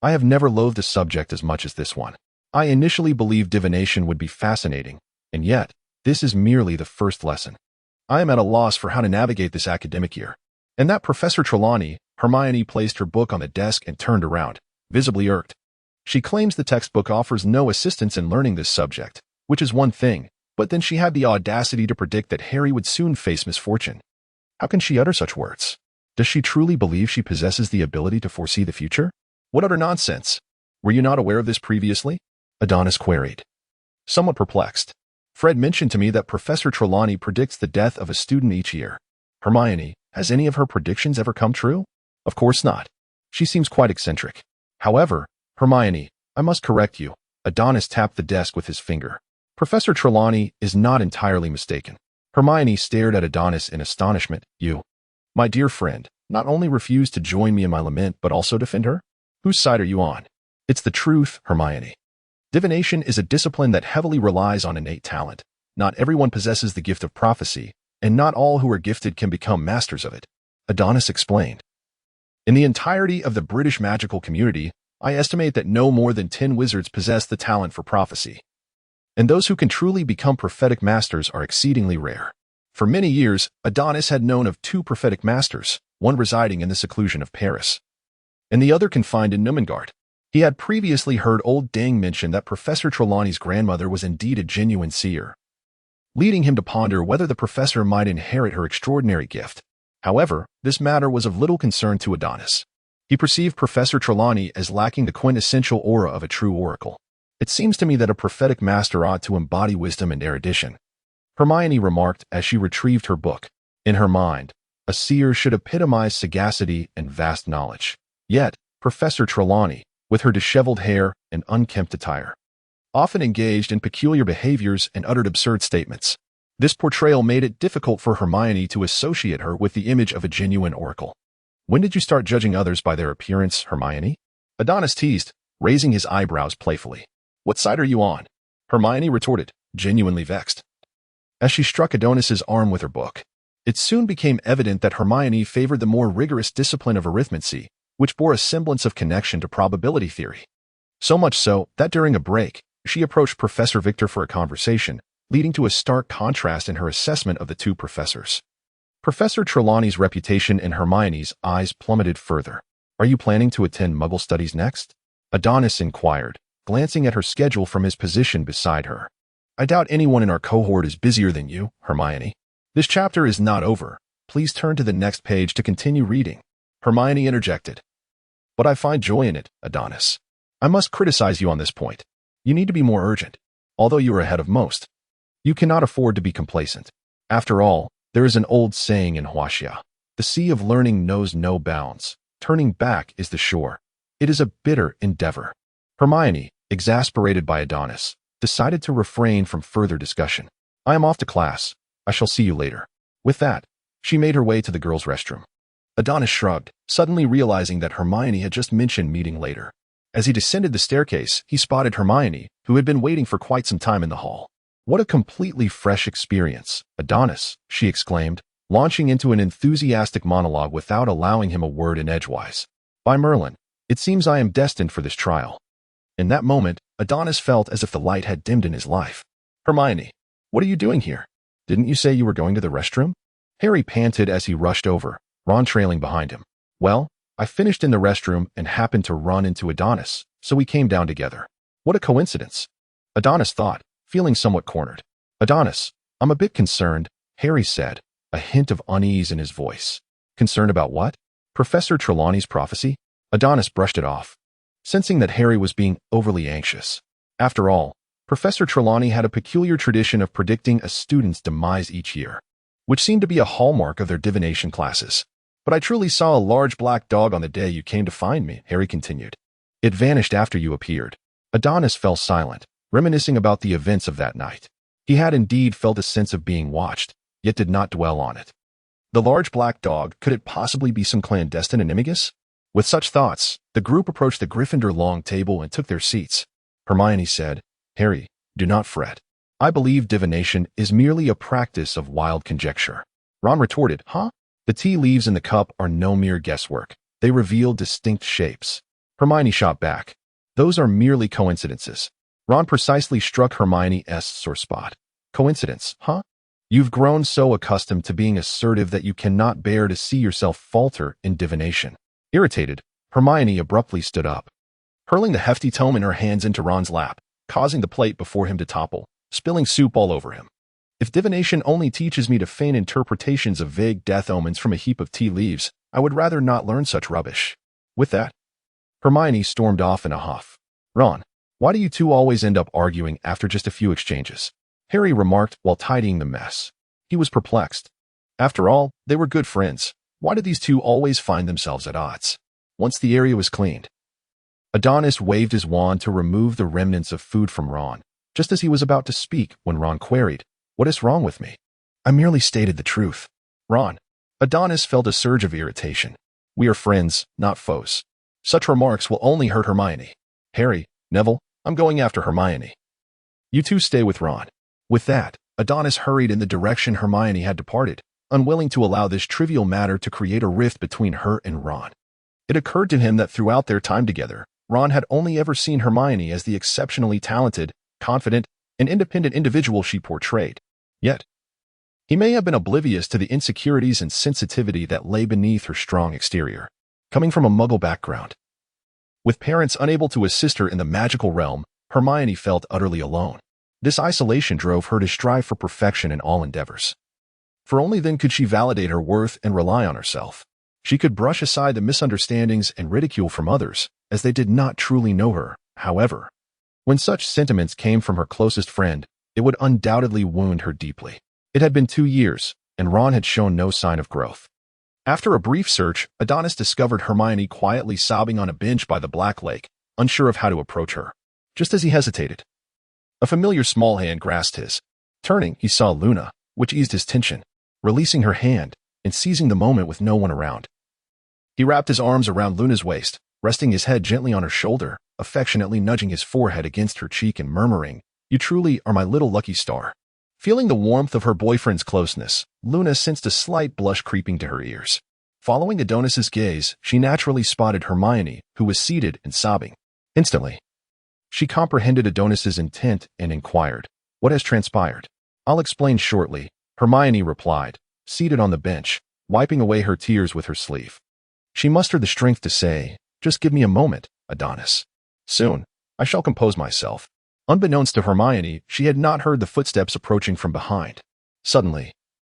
"I have never loathed a subject as much as this one. I initially believed divination would be fascinating, and yet, this is merely the first lesson. I am at a loss for how to navigate this academic year." "And that Professor Trelawney," Hermione placed her book on the desk and turned around, visibly irked. "She claims the textbook offers no assistance in learning this subject, which is one thing, but then she had the audacity to predict that Harry would soon face misfortune. How can she utter such words? Does she truly believe she possesses the ability to foresee the future? What utter nonsense! Were you not aware of this previously?" Adonis queried, somewhat perplexed. "Fred mentioned to me that Professor Trelawney predicts the death of a student each year." "Hermione, has any of her predictions ever come true?" "Of course not. She seems quite eccentric. However, Hermione, I must correct you." Adonis tapped the desk with his finger. "Professor Trelawney is not entirely mistaken." Hermione stared at Adonis in astonishment. "You, my dear friend, not only refuse to join me in my lament but also defend her? Whose side are you on?" "It's the truth, Hermione. Divination is a discipline that heavily relies on innate talent. Not everyone possesses the gift of prophecy, and not all who are gifted can become masters of it," Adonis explained. "In the entirety of the British magical community, I estimate that no more than 10 wizards possess the talent for prophecy. And those who can truly become prophetic masters are exceedingly rare. For many years, Adonis had known of 2 prophetic masters, one residing in the seclusion of Paris, and the other confined in Numengard. He had previously heard old Dang mention that Professor Trelawney's grandmother was indeed a genuine seer, leading him to ponder whether the professor might inherit her extraordinary gift. However, this matter was of little concern to Adonis. He perceived Professor Trelawney as lacking the quintessential aura of a true oracle. "It seems to me that a prophetic master ought to embody wisdom and erudition," Hermione remarked as she retrieved her book. In her mind, a seer should epitomize sagacity and vast knowledge. Yet, Professor Trelawney, with her disheveled hair and unkempt attire, often engaged in peculiar behaviors and uttered absurd statements. This portrayal made it difficult for Hermione to associate her with the image of a genuine oracle. "When did you start judging others by their appearance, Hermione?" Adonis teased, raising his eyebrows playfully. "What side are you on?" Hermione retorted, genuinely vexed, as she struck Adonis's arm with her book. It soon became evident that Hermione favored the more rigorous discipline of arithmancy, which bore a semblance of connection to probability theory. So much so that during a break, she approached Professor Victor for a conversation, leading to a stark contrast in her assessment of the 2 professors. Professor Trelawney's reputation in Hermione's eyes plummeted further. "Are you planning to attend Muggle studies next?" Adonis inquired, glancing at her schedule from his position beside her. "I doubt anyone in our cohort is busier than you, Hermione. This chapter is not over. Please turn to the next page to continue reading." Hermione interjected. "But I find joy in it, Adonis. I must criticize you on this point. You need to be more urgent. Although you are ahead of most, you cannot afford to be complacent. After all, there is an old saying in Huaxia: the sea of learning knows no bounds. Turning back is the shore. It is a bitter endeavor." Hermione, exasperated by Adonis, decided to refrain from further discussion. I am off to class. I shall see you later. With that, she made her way to the girls' restroom. Adonis shrugged, suddenly realizing that Hermione had just mentioned meeting later. As he descended the staircase, he spotted Hermione, who had been waiting for quite some time in the hall. What a completely fresh experience, Adonis, she exclaimed, launching into an enthusiastic monologue without allowing him a word in edgewise. By Merlin, it seems I am destined for this trial. In that moment, Adonis felt as if the light had dimmed in his life. Hermione, what are you doing here? Didn't you say you were going to the restroom? Harry panted as he rushed over, Ron trailing behind him. Well, I finished in the restroom and happened to run into Adonis, so we came down together. What a coincidence. Adonis thought, feeling somewhat cornered. Adonis, I'm a bit concerned, Harry said, a hint of unease in his voice. Concerned about what? Professor Trelawney's prophecy? Adonis brushed it off, sensing that Harry was being overly anxious. After all, Professor Trelawney had a peculiar tradition of predicting a student's demise each year, which seemed to be a hallmark of their divination classes. But I truly saw a large black dog on the day you came to find me, Harry continued. It vanished after you appeared. Adonis fell silent, reminiscing about the events of that night. He had indeed felt a sense of being watched, yet did not dwell on it. The large black dog, could it possibly be some clandestine animagus? With such thoughts, the group approached the Gryffindor long table and took their seats. Hermione said, Harry, do not fret. I believe divination is merely a practice of wild conjecture. Ron retorted, huh? The tea leaves in the cup are no mere guesswork. They reveal distinct shapes. Hermione shot back. Those are merely coincidences. Ron precisely struck Hermione's sore spot. Coincidence, huh? You've grown so accustomed to being assertive that you cannot bear to see yourself falter in divination. Irritated, Hermione abruptly stood up, hurling the hefty tome in her hands into Ron's lap, causing the plate before him to topple, spilling soup all over him. If divination only teaches me to feign interpretations of vague death omens from a heap of tea leaves, I would rather not learn such rubbish. With that, Hermione stormed off in a huff. Ron, why do you two always end up arguing after just a few exchanges? Harry remarked while tidying the mess. He was perplexed. After all, they were good friends. Why did these two always find themselves at odds? Once the area was cleaned, Adonis waved his wand to remove the remnants of food from Ron, just as he was about to speak when Ron queried, What is wrong with me? I merely stated the truth. Ron. Adonis felt a surge of irritation. We are friends, not foes. Such remarks will only hurt Hermione. Harry, Neville, I'm going after Hermione. You two stay with Ron. With that, Adonis hurried in the direction Hermione had departed, unwilling to allow this trivial matter to create a rift between her and Ron. It occurred to him that throughout their time together, Ron had only ever seen Hermione as the exceptionally talented, confident, and independent individual she portrayed. Yet, he may have been oblivious to the insecurities and sensitivity that lay beneath her strong exterior. Coming from a Muggle background, with parents unable to assist her in the magical realm, Hermione felt utterly alone. This isolation drove her to strive for perfection in all endeavors. For only then could she validate her worth and rely on herself. She could brush aside the misunderstandings and ridicule from others, as they did not truly know her. However, when such sentiments came from her closest friend, it would undoubtedly wound her deeply. It had been 2 years, and Ron had shown no sign of growth. After a brief search, Adonis discovered Hermione quietly sobbing on a bench by the Black Lake, unsure of how to approach her. Just as he hesitated, a familiar small hand grasped his. Turning, he saw Luna, which eased his tension, releasing her hand and seizing the moment with no one around. He wrapped his arms around Luna's waist, resting his head gently on her shoulder, affectionately nudging his forehead against her cheek and murmuring, You truly are my little lucky star. Feeling the warmth of her boyfriend's closeness, Luna sensed a slight blush creeping to her ears. Following Adonis's gaze, she naturally spotted Hermione, who was seated and sobbing. Instantly, she comprehended Adonis's intent and inquired, What has transpired? I'll explain shortly, Hermione replied, seated on the bench, wiping away her tears with her sleeve. She mustered the strength to say, Just give me a moment, Adonis. Soon, I shall compose myself. Unbeknownst to Hermione, she had not heard the footsteps approaching from behind. Suddenly,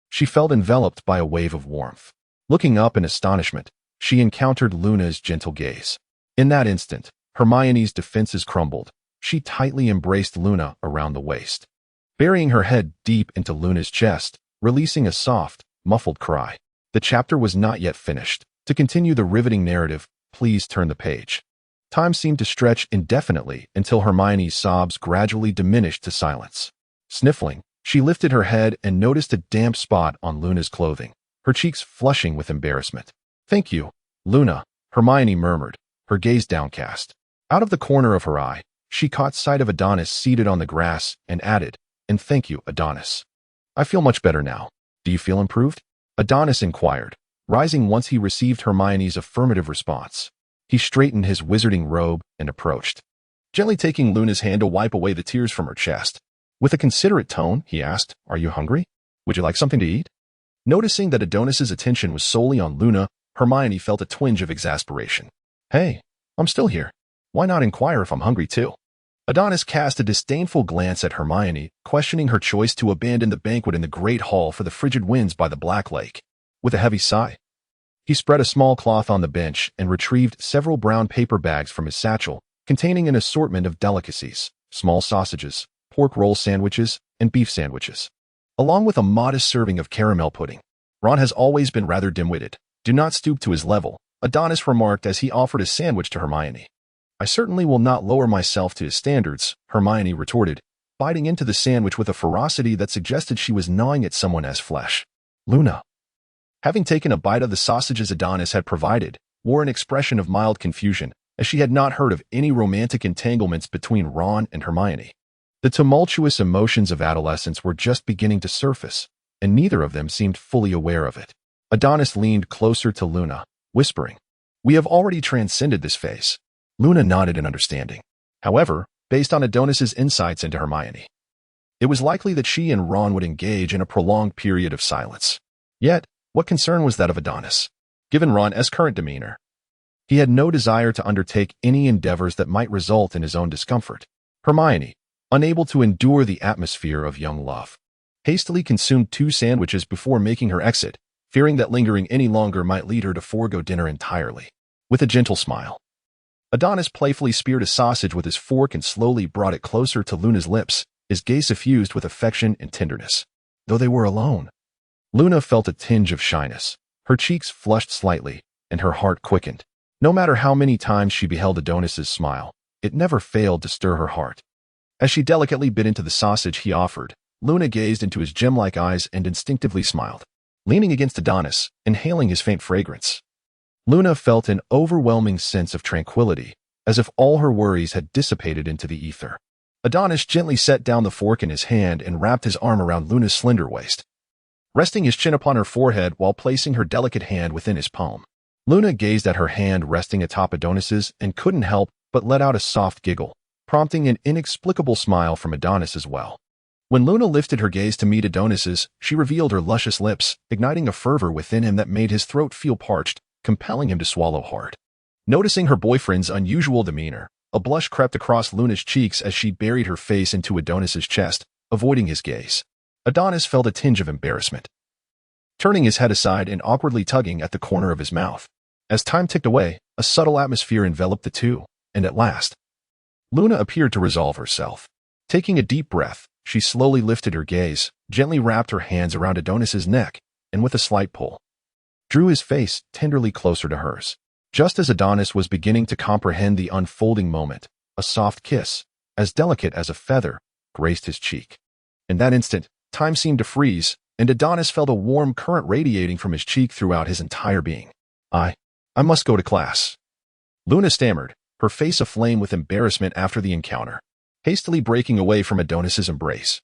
she felt enveloped by a wave of warmth. Looking up in astonishment, she encountered Luna's gentle gaze. In that instant, Hermione's defenses crumbled. She tightly embraced Luna around the waist, burying her head deep into Luna's chest, releasing a soft, muffled cry. The chapter was not yet finished. To continue the riveting narrative, please turn the page. Time seemed to stretch indefinitely until Hermione's sobs gradually diminished to silence. Sniffling, she lifted her head and noticed a damp spot on Luna's clothing, her cheeks flushing with embarrassment. "Thank you, Luna," Hermione murmured, her gaze downcast. Out of the corner of her eye, she caught sight of Adonis seated on the grass and added, "And thank you, Adonis. I feel much better now. Do you feel improved?" Adonis inquired, rising once he received Hermione's affirmative response. He straightened his wizarding robe and approached, gently taking Luna's hand to wipe away the tears from her chest. With a considerate tone, he asked, "Are you hungry? Would you like something to eat?" Noticing that Adonis's attention was solely on Luna, Hermione felt a twinge of exasperation. "Hey, I'm still here. Why not inquire if I'm hungry too?" Adonis cast a disdainful glance at Hermione, questioning her choice to abandon the banquet in the Great Hall for the frigid winds by the Black Lake. With a heavy sigh, he spread a small cloth on the bench and retrieved several brown paper bags from his satchel, containing an assortment of delicacies, small sausages, pork roll sandwiches, and beef sandwiches, along with a modest serving of caramel pudding. "Ron has always been rather dim-witted. Do not stoop to his level," Adonis remarked as he offered a sandwich to Hermione. "I certainly will not lower myself to his standards," Hermione retorted, biting into the sandwich with a ferocity that suggested she was gnawing at someone else's flesh. Luna, having taken a bite of the sausages Adonis had provided, wore an expression of mild confusion, as she had not heard of any romantic entanglements between Ron and Hermione. The tumultuous emotions of adolescence were just beginning to surface, and neither of them seemed fully aware of it. Adonis leaned closer to Luna, whispering, "We have already transcended this phase." Luna nodded in understanding. However, based on Adonis's insights into Hermione, it was likely that she and Ron would engage in a prolonged period of silence. Yet, what concern was that of Adonis? Given Ron's current demeanor, he had no desire to undertake any endeavors that might result in his own discomfort. Hermione, unable to endure the atmosphere of young love, hastily consumed 2 sandwiches before making her exit, fearing that lingering any longer might lead her to forego dinner entirely. With a gentle smile, Adonis playfully speared a sausage with his fork and slowly brought it closer to Luna's lips, his gaze suffused with affection and tenderness. Though they were alone, Luna felt a tinge of shyness. Her cheeks flushed slightly, and her heart quickened. No matter how many times she beheld Adonis's smile, it never failed to stir her heart. As she delicately bit into the sausage he offered, Luna gazed into his gem-like eyes and instinctively smiled. Leaning against Adonis, inhaling his faint fragrance, Luna felt an overwhelming sense of tranquility, as if all her worries had dissipated into the ether. Adonis gently set down the fork in his hand and wrapped his arm around Luna's slender waist, resting his chin upon her forehead while placing her delicate hand within his palm. Luna gazed at her hand resting atop Adonis's and couldn't help but let out a soft giggle, prompting an inexplicable smile from Adonis as well. When Luna lifted her gaze to meet Adonis's, she revealed her luscious lips, igniting a fervor within him that made his throat feel parched, compelling him to swallow hard. Noticing her boyfriend's unusual demeanor, a blush crept across Luna's cheeks as she buried her face into Adonis's chest, avoiding his gaze. Adonis felt a tinge of embarrassment, turning his head aside and awkwardly tugging at the corner of his mouth. As time ticked away, a subtle atmosphere enveloped the two, and at last, Luna appeared to resolve herself. Taking a deep breath, she slowly lifted her gaze, gently wrapped her hands around Adonis's neck, and with a slight pull, drew his face tenderly closer to hers. Just as Adonis was beginning to comprehend the unfolding moment, a soft kiss, as delicate as a feather, graced his cheek. In that instant, time seemed to freeze, and Adonis felt a warm current radiating from his cheek throughout his entire being. I must go to class," Luna stammered, her face aflame with embarrassment after the encounter. Hastily breaking away from Adonis's embrace,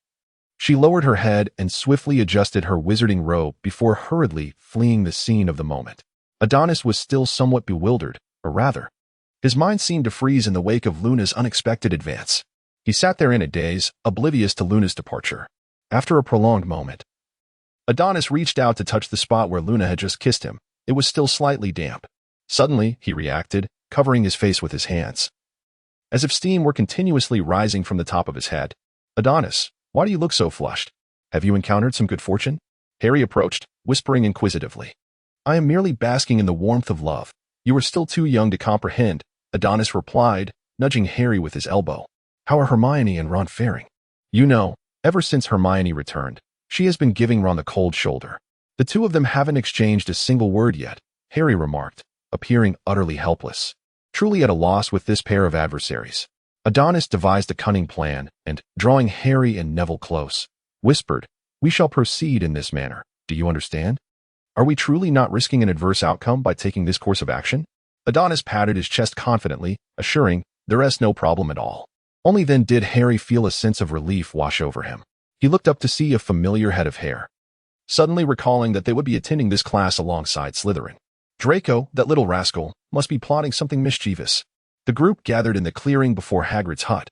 she lowered her head and swiftly adjusted her wizarding robe before hurriedly fleeing the scene of the moment. Adonis was still somewhat bewildered, or rather, his mind seemed to freeze in the wake of Luna's unexpected advance. He sat there in a daze, oblivious to Luna's departure. After a prolonged moment, Adonis reached out to touch the spot where Luna had just kissed him. It was still slightly damp. Suddenly, he reacted, covering his face with his hands, as if steam were continuously rising from the top of his head. "Adonis, why do you look so flushed? Have you encountered some good fortune?" Harry approached, whispering inquisitively. "I am merely basking in the warmth of love. You are still too young to comprehend," Adonis replied, nudging Harry with his elbow. "How are Hermione and Ron faring?" "You know, ever since Hermione returned, she has been giving Ron the cold shoulder. The two of them haven't exchanged a single word yet," Harry remarked, appearing utterly helpless. truly at a loss with this pair of adversaries. Adonis devised a cunning plan and, drawing Harry and Neville close, whispered, "We shall proceed in this manner. Do you understand? Are we truly not risking an adverse outcome by taking this course of action?" Adonis patted his chest confidently, assuring, "There is no problem at all." Only then did Harry feel a sense of relief wash over him. He looked up to see a familiar head of hair, suddenly recalling that they would be attending this class alongside Slytherin. Draco, that little rascal, must be plotting something mischievous. The group gathered in the clearing before Hagrid's hut.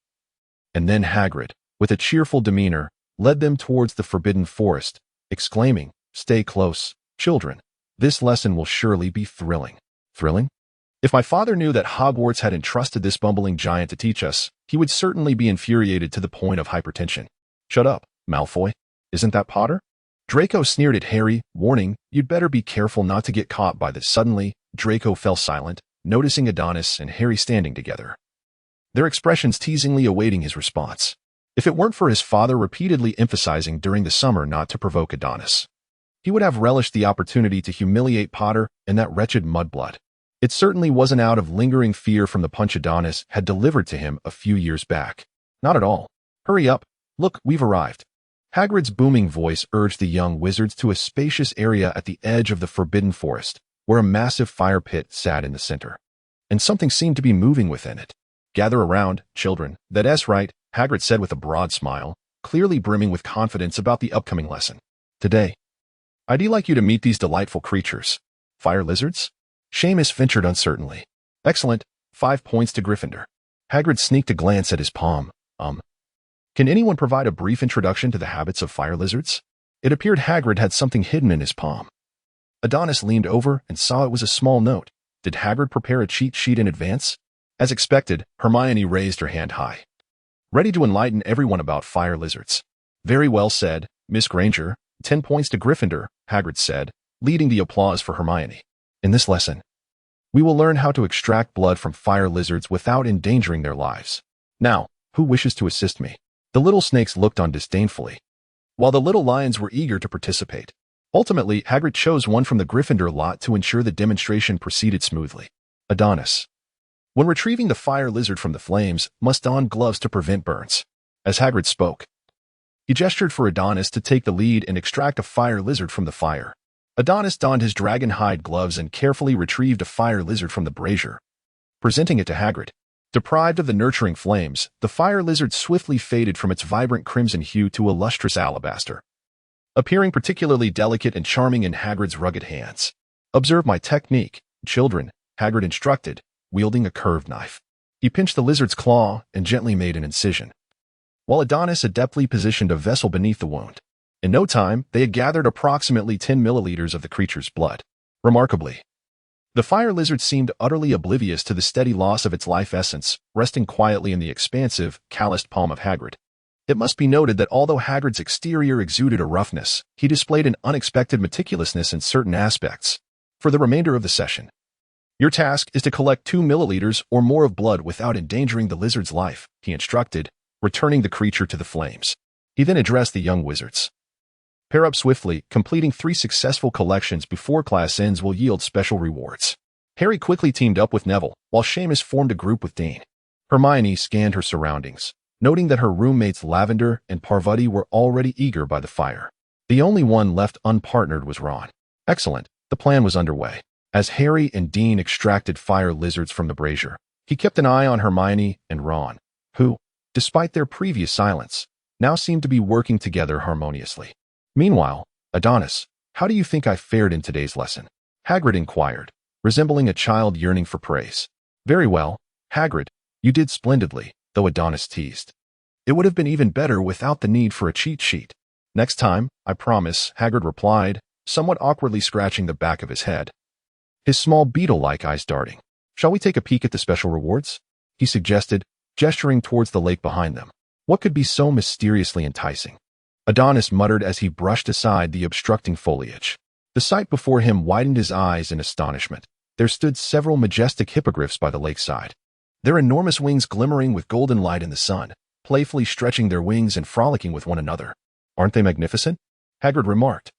And then Hagrid, with a cheerful demeanor, led them towards the forbidden forest, exclaiming, "Stay close, children. This lesson will surely be thrilling." Thrilling? If my father knew that Hogwarts had entrusted this bumbling giant to teach us, he would certainly be infuriated to the point of hypertension. "Shut up, Malfoy. Isn't that Potter?" Draco sneered at Harry, warning, "You'd better be careful not to get caught by this." Suddenly, Draco fell silent, noticing Adonis and Harry standing together, their expressions teasingly awaiting his response. If it weren't for his father repeatedly emphasizing during the summer not to provoke Adonis, he would have relished the opportunity to humiliate Potter and that wretched mudblood. It certainly wasn't out of lingering fear from the punch Adonis had delivered to him a few years back. Not at all. "Hurry up. Look, we've arrived." Hagrid's booming voice urged the young wizards to a spacious area at the edge of the forbidden forest, where a massive fire pit sat in the center. And something seemed to be moving within it. "Gather around, children. That's right," Hagrid said with a broad smile, clearly brimming with confidence about the upcoming lesson. "Today, I'd like you to meet these delightful creatures. Fire lizards?" Seamus ventured uncertainly. "Excellent. 5 points to Gryffindor." Hagrid sneaked a glance at his palm. Can anyone provide a brief introduction to the habits of fire lizards?" It appeared Hagrid had something hidden in his palm. Adonis leaned over and saw it was a small note. Did Hagrid prepare a cheat sheet in advance? As expected, Hermione raised her hand high, ready to enlighten everyone about fire lizards. "Very well said, Miss Granger. 10 points to Gryffindor," Hagrid said, leading the applause for Hermione. "In this lesson, we will learn how to extract blood from fire lizards without endangering their lives. Now, who wishes to assist me?" The little snakes looked on disdainfully, while the little lions were eager to participate. Ultimately, Hagrid chose one from the Gryffindor lot to ensure the demonstration proceeded smoothly. Adonis, when retrieving the fire lizard from the flames, must don gloves to prevent burns. As Hagrid spoke, he gestured for Adonis to take the lead and extract a fire lizard from the fire. Adonis donned his dragon hide gloves and carefully retrieved a fire lizard from the brazier, presenting it to Hagrid. Deprived of the nurturing flames, the fire lizard swiftly faded from its vibrant crimson hue to a lustrous alabaster, appearing particularly delicate and charming in Hagrid's rugged hands. "Observe my technique, children," Hagrid instructed, wielding a curved knife. He pinched the lizard's claw and gently made an incision, while Adonis adeptly positioned a vessel beneath the wound. In no time, they had gathered approximately 10 milliliters of the creature's blood. Remarkably, the fire lizard seemed utterly oblivious to the steady loss of its life essence, resting quietly in the expansive, calloused palm of Hagrid. It must be noted that although Hagrid's exterior exuded a roughness, he displayed an unexpected meticulousness in certain aspects. For the remainder of the session, your task is to collect 2 milliliters or more of blood without endangering the lizard's life, he instructed, returning the creature to the flames. He then addressed the young wizards. Pair up swiftly, completing 3 successful collections before class ends will yield special rewards. Harry quickly teamed up with Neville, while Seamus formed a group with Dean. Hermione scanned her surroundings, noting that her roommates Lavender and Parvati were already eager by the fire. The only one left unpartnered was Ron. Excellent, the plan was underway. As Harry and Dean extracted fire lizards from the brazier, he kept an eye on Hermione and Ron, who, despite their previous silence, now seemed to be working together harmoniously. Meanwhile, Adonis, how do you think I fared in today's lesson? Hagrid inquired, resembling a child yearning for praise. Very well, Hagrid, you did splendidly, though Adonis teased. It would have been even better without the need for a cheat sheet. Next time, I promise, Hagrid replied, somewhat awkwardly scratching the back of his head, his small beetle-like eyes darting. Shall we take a peek at the special rewards? He suggested, gesturing towards the lake behind them. What could be so mysteriously enticing? Adonis muttered as he brushed aside the obstructing foliage. The sight before him widened his eyes in astonishment. There stood several majestic hippogriffs by the lakeside, their enormous wings glimmering with golden light in the sun, playfully stretching their wings and frolicking with one another. Aren't they magnificent? Hagrid remarked,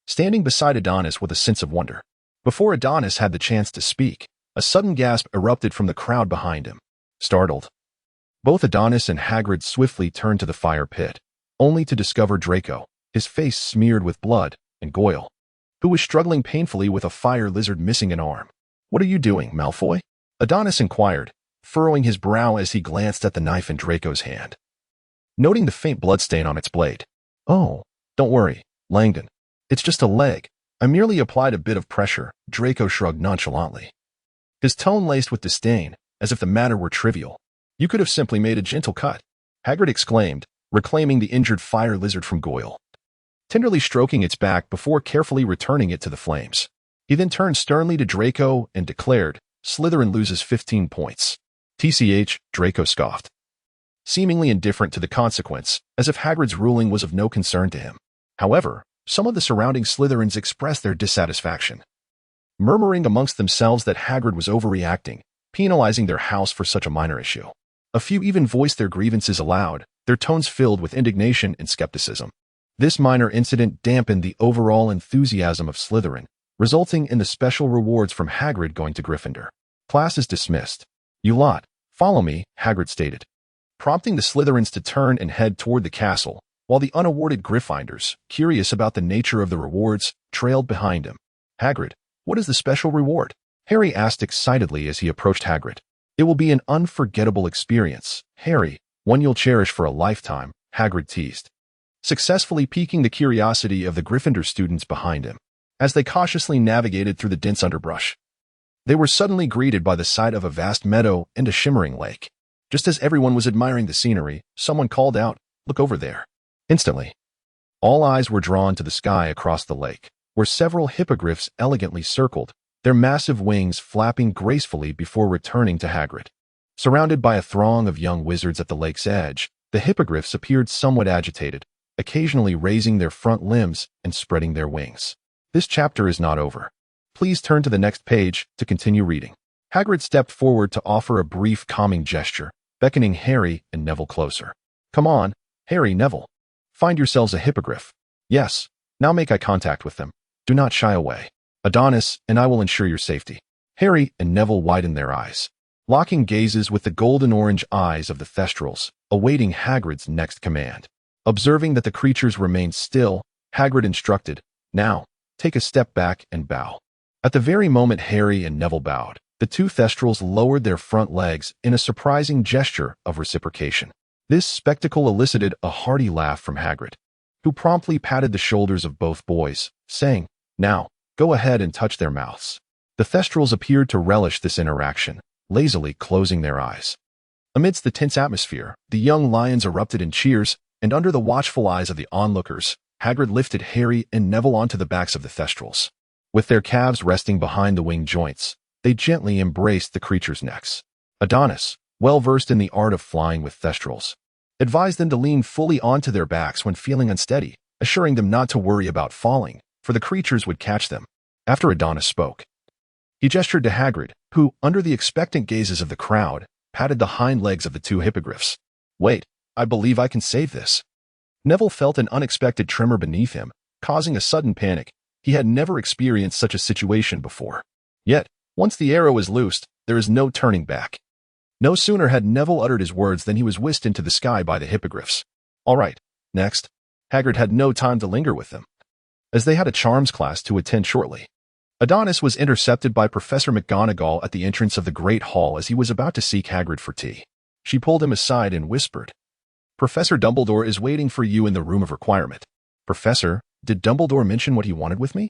standing beside Adonis with a sense of wonder. Before Adonis had the chance to speak, A sudden gasp erupted from the crowd behind him. Startled, both Adonis and Hagrid swiftly turned to the fire pit, only to discover Draco, his face smeared with blood, and Goyle, who was struggling painfully with a fire lizard missing an arm. "What are you doing, Malfoy?" Adonis inquired, furrowing his brow as he glanced at the knife in Draco's hand, noting the faint bloodstain on its blade. "Oh, don't worry, Langdon. It's just a leg. I merely applied a bit of pressure," Draco shrugged nonchalantly, his tone laced with disdain, as if the matter were trivial. "You could have simply made a gentle cut," Hagrid exclaimed, reclaiming the injured fire lizard from Goyle, tenderly stroking its back before carefully returning it to the flames. He then turned sternly to Draco and declared, "Slytherin loses 15 points. TCH, Draco scoffed, seemingly indifferent to the consequence, as if Hagrid's ruling was of no concern to him. However, some of the surrounding Slytherins expressed their dissatisfaction, murmuring amongst themselves that Hagrid was overreacting, penalizing their house for such a minor issue. A few even voiced their grievances aloud, their tones filled with indignation and skepticism. This minor incident dampened the overall enthusiasm of Slytherin, resulting in the special rewards from Hagrid going to Gryffindor. "Class is dismissed. You lot, follow me," Hagrid stated, prompting the Slytherins to turn and head toward the castle, while the unawarded Gryffindors, curious about the nature of the rewards, trailed behind him. "Hagrid, what is the special reward?" Harry asked excitedly as he approached Hagrid. "It will be an unforgettable experience, Harry, one you'll cherish for a lifetime," Hagrid teased, successfully piquing the curiosity of the Gryffindor students behind him. As they cautiously navigated through the dense underbrush, they were suddenly greeted by the sight of a vast meadow and a shimmering lake. Just as everyone was admiring the scenery, someone called out, "Look over there." Instantly, all eyes were drawn to the sky across the lake, where several hippogriffs elegantly circled, their massive wings flapping gracefully before returning to Hagrid. Surrounded by a throng of young wizards at the lake's edge, the hippogriffs appeared somewhat agitated, occasionally raising their front limbs and spreading their wings. This chapter is not over. Please turn to the next page to continue reading. Hagrid stepped forward to offer a brief calming gesture, beckoning Harry and Neville closer. "Come on, Harry, Neville. Find yourselves a hippogriff. Yes, now make eye contact with them. Do not shy away. Adonis and I will ensure your safety." Harry and Neville widened their eyes, locking gazes with the golden-orange eyes of the Thestrals, awaiting Hagrid's next command. Observing that the creatures remained still, Hagrid instructed, "Now, take a step back and bow." At the very moment Harry and Neville bowed, the two Thestrals lowered their front legs in a surprising gesture of reciprocation. This spectacle elicited a hearty laugh from Hagrid, who promptly patted the shoulders of both boys, saying, "Now, go ahead and touch their mouths." The Thestrals appeared to relish this interaction, lazily closing their eyes. Amidst the tense atmosphere, the young lions erupted in cheers, and under the watchful eyes of the onlookers, Hagrid lifted Harry and Neville onto the backs of the Thestrals. With their calves resting behind the wing joints, they gently embraced the creatures' necks. Adonis, well versed in the art of flying with Thestrals, advised them to lean fully onto their backs when feeling unsteady, assuring them not to worry about falling, for the creatures would catch them. After Adonis spoke, he gestured to Hagrid, who, under the expectant gazes of the crowd, patted the hind legs of the two hippogriffs. "Wait, I believe I can save this." Neville felt an unexpected tremor beneath him, causing a sudden panic. He had never experienced such a situation before. Yet, once the arrow is loosed, there is no turning back. No sooner had Neville uttered his words than he was whisked into the sky by the hippogriffs. "All right, next." Hagrid had no time to linger with them, as they had a charms class to attend shortly. Adonis was intercepted by Professor McGonagall at the entrance of the Great Hall as he was about to seek Hagrid for tea. She pulled him aside and whispered, "Professor Dumbledore is waiting for you in the room of requirement." "Professor, did Dumbledore mention what he wanted with me?"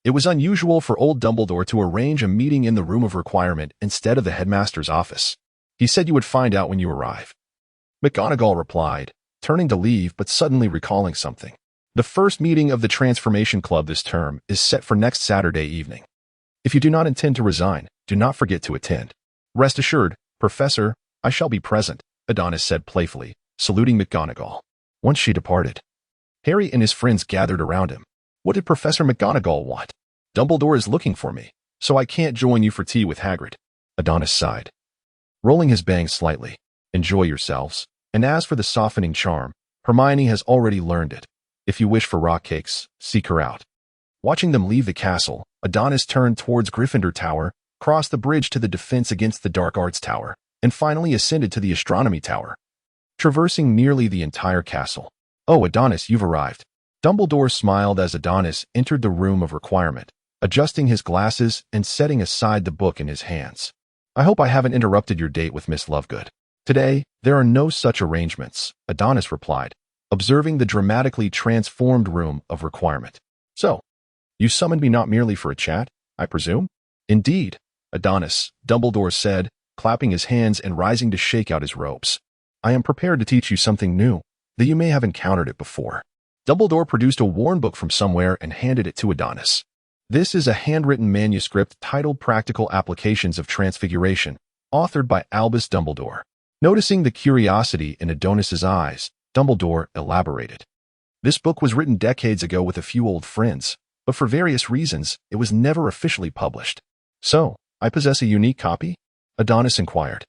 It was unusual for old Dumbledore to arrange a meeting in the room of requirement instead of the headmaster's office. "He said you would find out when you arrive," McGonagall replied, turning to leave but suddenly recalling something. "The first meeting of the Transformation Club this term is set for next Saturday evening. If you do not intend to resign, do not forget to attend." "Rest assured, Professor, I shall be present," Adonis said playfully, saluting McGonagall. Once she departed, Harry and his friends gathered around him. What did Professor McGonagall want? "Dumbledore is looking for me, so I can't join you for tea with Hagrid," Adonis sighed, rolling his bangs slightly. "Enjoy yourselves. And as for the softening charm, Hermione has already learned it. If you wish for rock cakes, seek her out." Watching them leave the castle, Adonis turned towards Gryffindor Tower, crossed the bridge to the defense against the dark arts tower, and finally ascended to the astronomy tower, traversing nearly the entire castle. "Oh, Adonis, you've arrived." Dumbledore smiled as Adonis entered the room of requirement, adjusting his glasses and setting aside the book in his hands. "I hope I haven't interrupted your date with Miss Lovegood." "Today, there are no such arrangements," Adonis replied, observing the dramatically transformed room of requirement. "So, you summoned me not merely for a chat, I presume?" "Indeed, Adonis," Dumbledore said, clapping his hands and rising to shake out his robes. "I am prepared to teach you something new, though you may have encountered it before." Dumbledore produced a worn book from somewhere and handed it to Adonis. "This is a handwritten manuscript titled Practical Applications of Transfiguration, authored by Albus Dumbledore." Noticing the curiosity in Adonis's eyes, Dumbledore elaborated. "This book was written decades ago with a few old friends, but for various reasons, it was never officially published. So, I possess a unique copy?" Adonis inquired,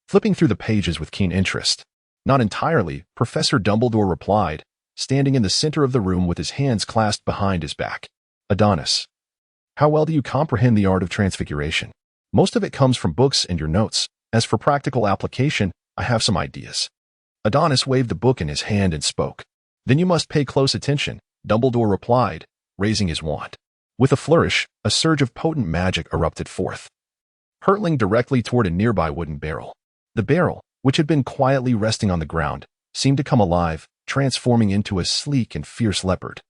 flipping through the pages with keen interest. "Not entirely," Professor Dumbledore replied, standing in the center of the room with his hands clasped behind his back. "Adonis, how well do you comprehend the art of transfiguration?" "Most of it comes from books and your notes. As for practical application, I have some ideas." Adonis waved the book in his hand and spoke. "Then you must pay close attention," Dumbledore replied, raising his wand. With a flourish, a surge of potent magic erupted forth, hurtling directly toward a nearby wooden barrel. The barrel, which had been quietly resting on the ground, seemed to come alive, transforming into a sleek and fierce leopard,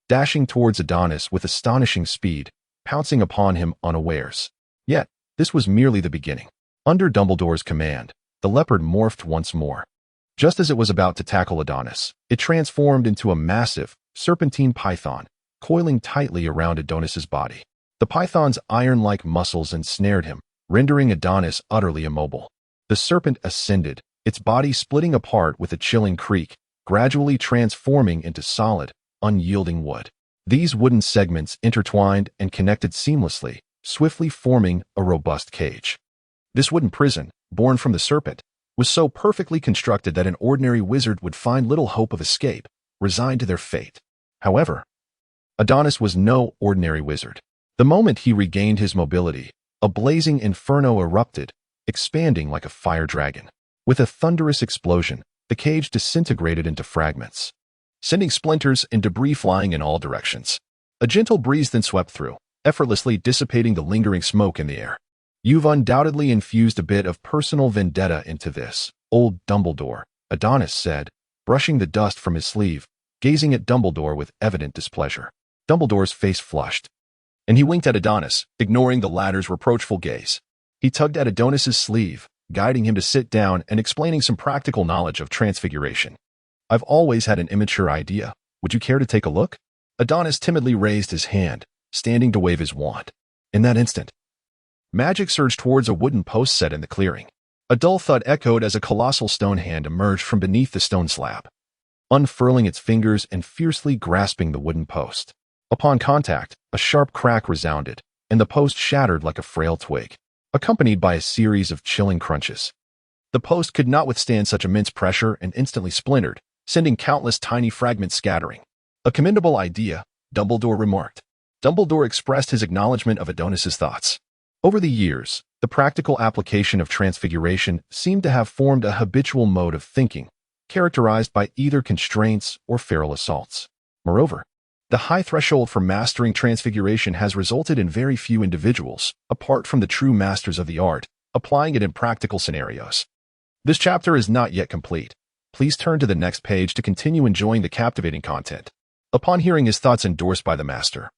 dashing towards Adonis with astonishing speed, pouncing upon him unawares. Yet, this was merely the beginning. Under Dumbledore's command, the leopard morphed once more. Just as it was about to tackle Adonis, it transformed into a massive, serpentine python, coiling tightly around Adonis's body. The python's iron-like muscles ensnared him, rendering Adonis utterly immobile. The serpent ascended, its body splitting apart with a chilling creak, gradually transforming into solid, unyielding wood. These wooden segments intertwined and connected seamlessly, swiftly forming a robust cage. This wooden prison, born from the serpent, was so perfectly constructed that an ordinary wizard would find little hope of escape, resigned to their fate. However, Adonis was no ordinary wizard. The moment he regained his mobility, a blazing inferno erupted, expanding like a fire dragon. With a thunderous explosion, the cage disintegrated into fragments, sending splinters and debris flying in all directions. A gentle breeze then swept through, effortlessly dissipating the lingering smoke in the air. "You've undoubtedly infused a bit of personal vendetta into this, old Dumbledore," Adonis said, brushing the dust from his sleeve, gazing at Dumbledore with evident displeasure. Dumbledore's face flushed, and he winked at Adonis, ignoring the latter's reproachful gaze. He tugged at Adonis's sleeve, guiding him to sit down and explaining some practical knowledge of transfiguration. "I've always had an immature idea. Would you care to take a look?" Adonis timidly raised his hand, standing to wave his wand. In that instant, magic surged towards a wooden post set in the clearing. A dull thud echoed as a colossal stone hand emerged from beneath the stone slab, unfurling its fingers and fiercely grasping the wooden post. Upon contact, a sharp crack resounded, and the post shattered like a frail twig, accompanied by a series of chilling crunches. The post could not withstand such immense pressure and instantly splintered, sending countless tiny fragments scattering. "A commendable idea," Dumbledore remarked. Dumbledore expressed his acknowledgement of Adonis's thoughts. Over the years, the practical application of transfiguration seemed to have formed a habitual mode of thinking, characterized by either constraints or feral assaults. Moreover, the high threshold for mastering transfiguration has resulted in very few individuals, apart from the true masters of the art, applying it in practical scenarios. This chapter is not yet complete. Please turn to the next page to continue enjoying the captivating content. Upon hearing his thoughts endorsed by the master,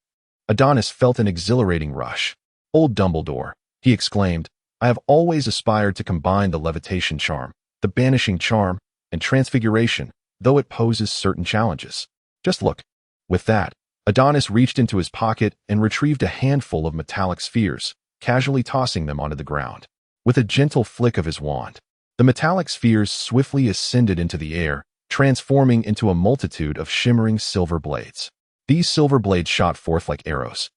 Adonis felt an exhilarating rush. "Old Dumbledore," he exclaimed, "I have always aspired to combine the levitation charm, the banishing charm, and transfiguration, though it poses certain challenges. Just look." With that, Adonis reached into his pocket and retrieved a handful of metallic spheres, casually tossing them onto the ground. With a gentle flick of his wand, the metallic spheres swiftly ascended into the air, transforming into a multitude of shimmering silver blades. These silver blades shot forth like arrows,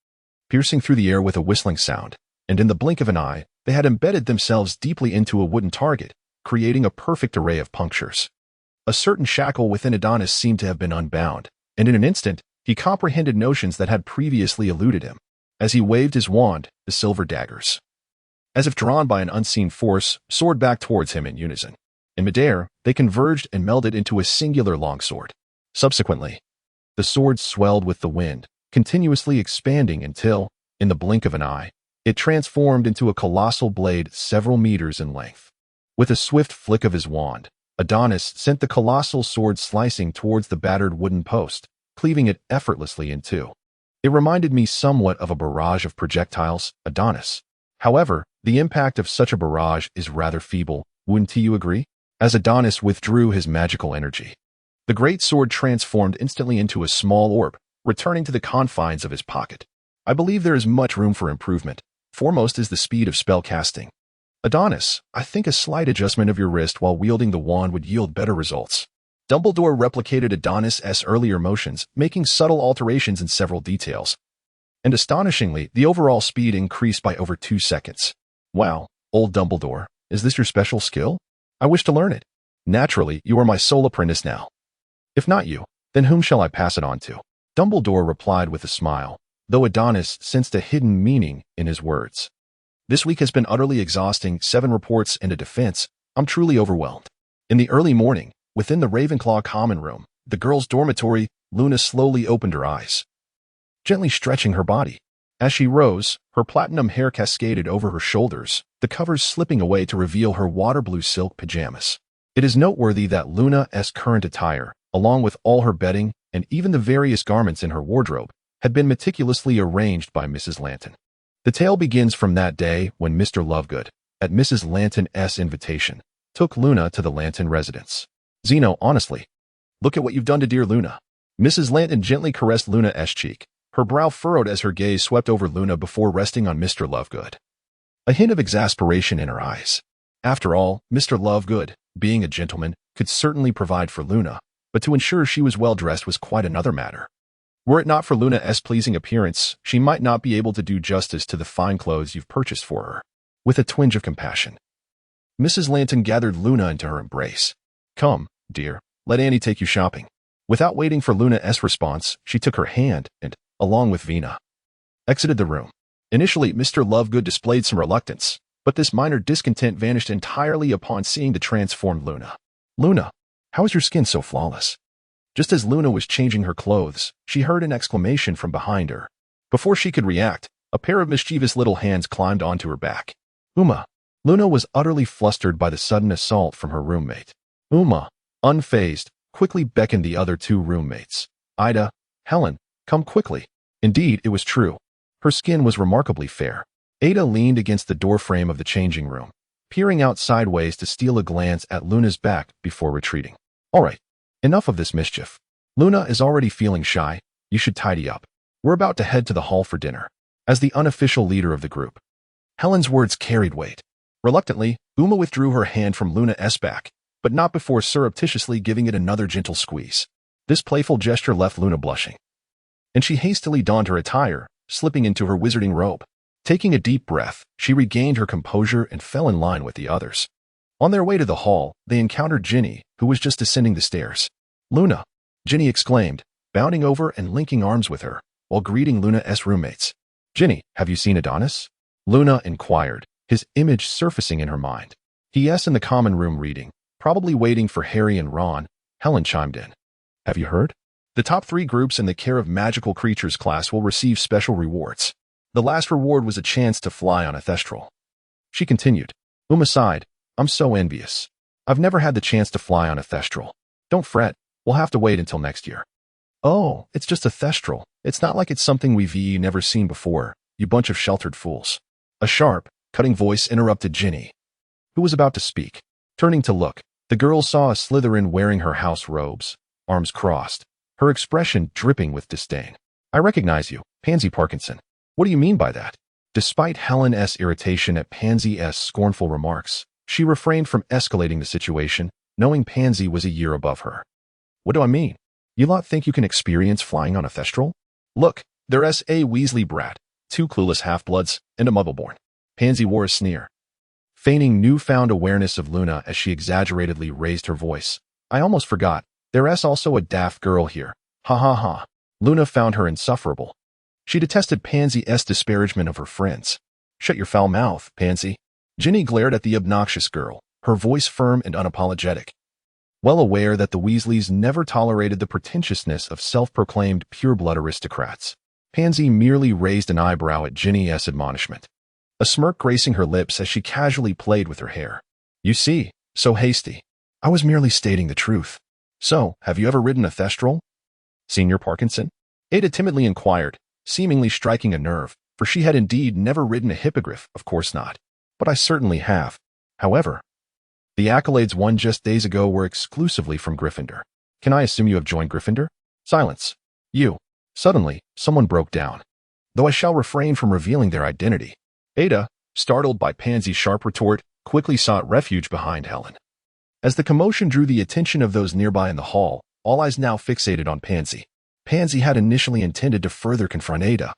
piercing through the air with a whistling sound, and in the blink of an eye, they had embedded themselves deeply into a wooden target, creating a perfect array of punctures. A certain shackle within Adonis seemed to have been unbound, and in an instant, he comprehended notions that had previously eluded him. As he waved his wand, the silver daggers, as if drawn by an unseen force, soared back towards him in unison. In midair, they converged and melded into a singular longsword. Subsequently, the sword swelled with the wind, continuously expanding until, in the blink of an eye, it transformed into a colossal blade several meters in length. With a swift flick of his wand, Adonis sent the colossal sword slicing towards the battered wooden post, cleaving it effortlessly in two. It reminded me somewhat of a barrage of projectiles, Adonis. However, the impact of such a barrage is rather feeble, wouldn't you agree? As Adonis withdrew his magical energy, the great sword transformed instantly into a small orb, returning to the confines of his pocket. I believe there is much room for improvement. Foremost is the speed of spell casting. Adonis, I think a slight adjustment of your wrist while wielding the wand would yield better results. Dumbledore replicated Adonis' earlier motions, making subtle alterations in several details. And astonishingly, the overall speed increased by over 2 seconds. Wow, old Dumbledore, is this your special skill? I wish to learn it. Naturally, you are my sole apprentice now. If not you, then whom shall I pass it on to? Dumbledore replied with a smile, though Adonis sensed a hidden meaning in his words. This week has been utterly exhausting, 7 reports and a defense. I'm truly overwhelmed. In the early morning, within the Ravenclaw common room, the girls' dormitory, Luna slowly opened her eyes, gently stretching her body. As she rose, her platinum hair cascaded over her shoulders, the covers slipping away to reveal her water blue silk pajamas. It is noteworthy that Luna's current attire, along with all her bedding and even the various garments in her wardrobe, had been meticulously arranged by Mrs. Lanton. The tale begins from that day when Mr. Lovegood, at Mrs. Lanton's invitation, took Luna to the Lanton residence. Zeno, honestly, look at what you've done to dear Luna. Mrs. Lanton gently caressed Luna's cheek, her brow furrowed as her gaze swept over Luna before resting on Mr. Lovegood. A hint of exasperation in her eyes. After all, Mr. Lovegood, being a gentleman, could certainly provide for Luna, but to ensure she was well dressed was quite another matter. Were it not for Luna's pleasing appearance, she might not be able to do justice to the fine clothes you've purchased for her. With a twinge of compassion, Mrs. Lanton gathered Luna into her embrace. Come, dear, let Annie take you shopping. Without waiting for Luna's response, she took her hand and, along with Vina, exited the room. Initially, Mr. Lovegood displayed some reluctance, but this minor discontent vanished entirely upon seeing the transformed Luna. Luna, how is your skin so flawless? Just as Luna was changing her clothes, she heard an exclamation from behind her. Before she could react, a pair of mischievous little hands climbed onto her back. Uma. Luna was utterly flustered by the sudden assault from her roommate. Uma, unfazed, quickly beckoned the other 2 roommates. Ida, Helen, come quickly. Indeed, it was true. Her skin was remarkably fair. Ada leaned against the doorframe of the changing room, peering out sideways to steal a glance at Luna's back before retreating. All right, enough of this mischief. Luna is already feeling shy. You should tidy up. We're about to head to the hall for dinner. As the unofficial leader of the group, Helen's words carried weight. Reluctantly, Uma withdrew her hand from Luna's back, but not before surreptitiously giving it another gentle squeeze. This playful gesture left Luna blushing, and she hastily donned her attire, slipping into her wizarding robe. Taking a deep breath, she regained her composure and fell in line with the others. On their way to the hall, they encountered Ginny, who was just descending the stairs. Luna, Ginny exclaimed, bounding over and linking arms with her, while greeting Luna's roommates. Ginny, have you seen Adonis? Luna inquired, his image surfacing in her mind. He.s. in the common room reading, probably waiting for Harry and Ron. Helen chimed in. Have you heard? The top 3 groups in the Care of Magical Creatures class will receive special rewards. The last reward was a chance to fly on a thestral. She continued. Uma sighed. I'm so envious. I've never had the chance to fly on a thestral. Don't fret, we'll have to wait until next year. Oh, it's just a thestral. It's not like it's something we've never seen before, you bunch of sheltered fools. A sharp, cutting voice interrupted Ginny, who was about to speak. Turning to look, the girls saw a Slytherin wearing her house robes, arms crossed, her expression dripping with disdain. I recognize you, Pansy Parkinson. What do you mean by that? Despite Helen's irritation at Pansy's scornful remarks, she refrained from escalating the situation, knowing Pansy was a year above her. What do I mean? You lot think you can experience flying on a thestral? Look, there's a Weasley brat, 2 clueless half-bloods, and a Muggleborn. Pansy wore a sneer, feigning newfound awareness of Luna as she exaggeratedly raised her voice. I almost forgot, there's also a daft girl here. Ha ha ha. Luna found her insufferable. She detested Pansy's disparagement of her friends. "Shut your foul mouth, Pansy." Ginny glared at the obnoxious girl, her voice firm and unapologetic. Well aware that the Weasleys never tolerated the pretentiousness of self-proclaimed pure-blood aristocrats, Pansy merely raised an eyebrow at Ginny's admonishment, a smirk gracing her lips as she casually played with her hair. "You see, so hasty. I was merely stating the truth. So, have you ever ridden a thestral, Senior Parkinson?" Ada timidly inquired, seemingly striking a nerve, for she had indeed never ridden a hippogriff, of course not. "But I certainly have. However, the accolades won just days ago were exclusively from Gryffindor. Can I assume you have joined Gryffindor?" "Silence. You." Suddenly, someone broke down, though I shall refrain from revealing their identity. Ada, startled by Pansy's sharp retort, quickly sought refuge behind Helen. As the commotion drew the attention of those nearby in the hall, all eyes now fixated on Pansy. Pansy had initially intended to further confront Ada,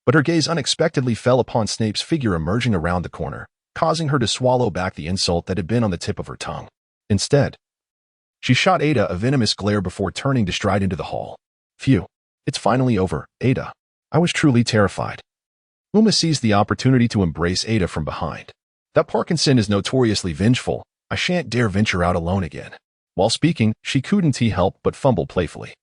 but her gaze unexpectedly fell upon Snape's figure emerging around the corner, causing her to swallow back the insult that had been on the tip of her tongue. Instead, she shot Ada a venomous glare before turning to stride into the hall. "Phew, it's finally over, Ada." I was truly terrified. Uma seized the opportunity to embrace Ada from behind. "That Parkinson is notoriously vengeful. I shan't dare venture out alone again." While speaking, she couldn't help but fumble playfully.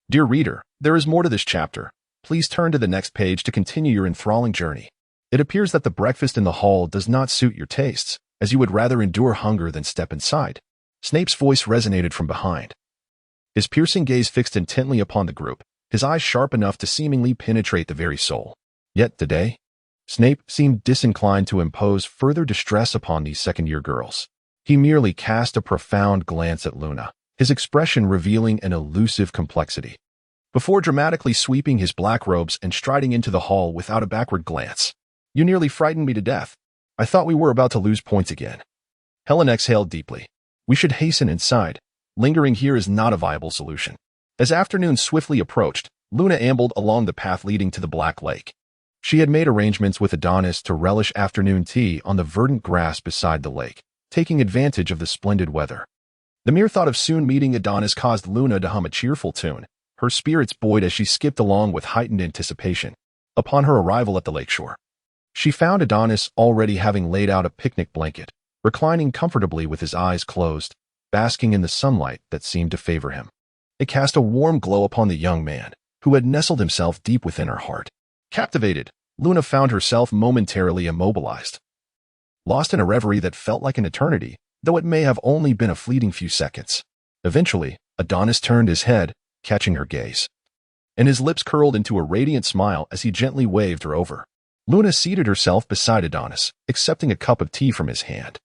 Dear reader, there is more to this chapter. Please turn to the next page to continue your enthralling journey. It appears that the breakfast in the hall does not suit your tastes, as you would rather endure hunger than step inside. Snape's voice resonated from behind, his piercing gaze fixed intently upon the group, his eyes sharp enough to seemingly penetrate the very soul. Yet today, Snape seemed disinclined to impose further distress upon these second-year girls. He merely cast a profound glance at Luna, his expression revealing an elusive complexity, before dramatically sweeping his black robes and striding into the hall without a backward glance. "You nearly frightened me to death. I thought we were about to lose points again." Helen exhaled deeply. "We should hasten inside. Lingering here is not a viable solution." As afternoon swiftly approached, Luna ambled along the path leading to the Black Lake. She had made arrangements with Adonis to relish afternoon tea on the verdant grass beside the lake, taking advantage of the splendid weather. The mere thought of soon meeting Adonis caused Luna to hum a cheerful tune, her spirits buoyed as she skipped along with heightened anticipation. Upon her arrival at the lakeshore, she found Adonis already having laid out a picnic blanket, reclining comfortably with his eyes closed, basking in the sunlight that seemed to favor him. It cast a warm glow upon the young man, who had nestled himself deep within her heart. Captivated, Luna found herself momentarily immobilized, lost in a reverie that felt like an eternity, though it may have only been a fleeting few seconds. Eventually, Adonis turned his head, catching her gaze, and his lips curled into a radiant smile as he gently waved her over. Luna seated herself beside Adonis, accepting a cup of tea from his hand.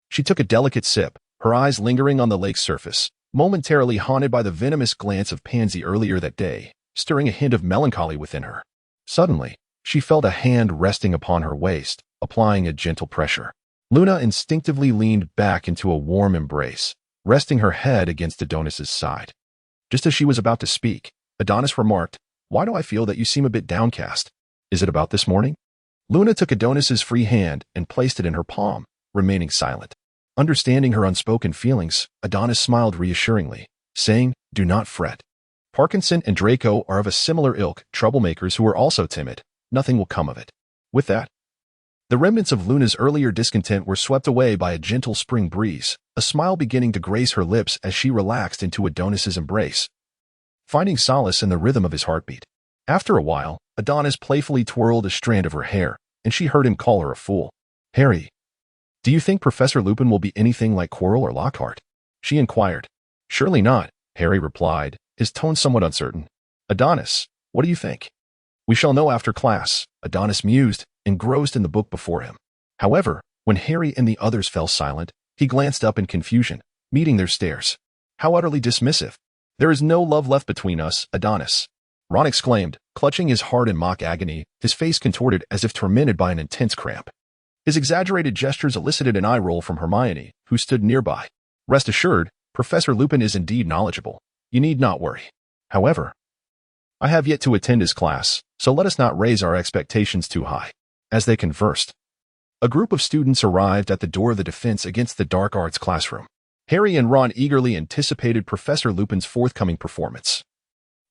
She took a delicate sip, her eyes lingering on the lake's surface, momentarily haunted by the venomous glance of Pansy earlier that day, stirring a hint of melancholy within her. Suddenly, she felt a hand resting upon her waist, applying a gentle pressure. Luna instinctively leaned back into a warm embrace, resting her head against Adonis's side. Just as she was about to speak, Adonis remarked, "Why do I feel that you seem a bit downcast? Is it about this morning?" Luna took Adonis's free hand and placed it in her palm, remaining silent. Understanding her unspoken feelings, Adonis smiled reassuringly, saying, "Do not fret. Parkinson and Draco are of a similar ilk, troublemakers who are also timid. Nothing will come of it." With that, the remnants of Luna's earlier discontent were swept away by a gentle spring breeze, a smile beginning to grace her lips as she relaxed into Adonis's embrace, finding solace in the rhythm of his heartbeat. After a while, Adonis playfully twirled a strand of her hair, and she heard him call her a fool. "Harry, do you think Professor Lupin will be anything like Quirrell or Lockhart?" she inquired. "Surely not," Harry replied, his tone somewhat uncertain. "Adonis, what do you think?" "We shall know after class," Adonis mused, engrossed in the book before him. However, when Harry and the others fell silent, he glanced up in confusion, meeting their stares. How utterly dismissive. "There is no love left between us, Adonis," Ron exclaimed, clutching his heart in mock agony, his face contorted as if tormented by an intense cramp. His exaggerated gestures elicited an eye roll from Hermione, who stood nearby. "Rest assured, Professor Lupin is indeed knowledgeable. You need not worry. However, I have yet to attend his class, so let us not raise our expectations too high." As they conversed, a group of students arrived at the door of the Defense Against the Dark Arts classroom. Harry and Ron eagerly anticipated Professor Lupin's forthcoming performance,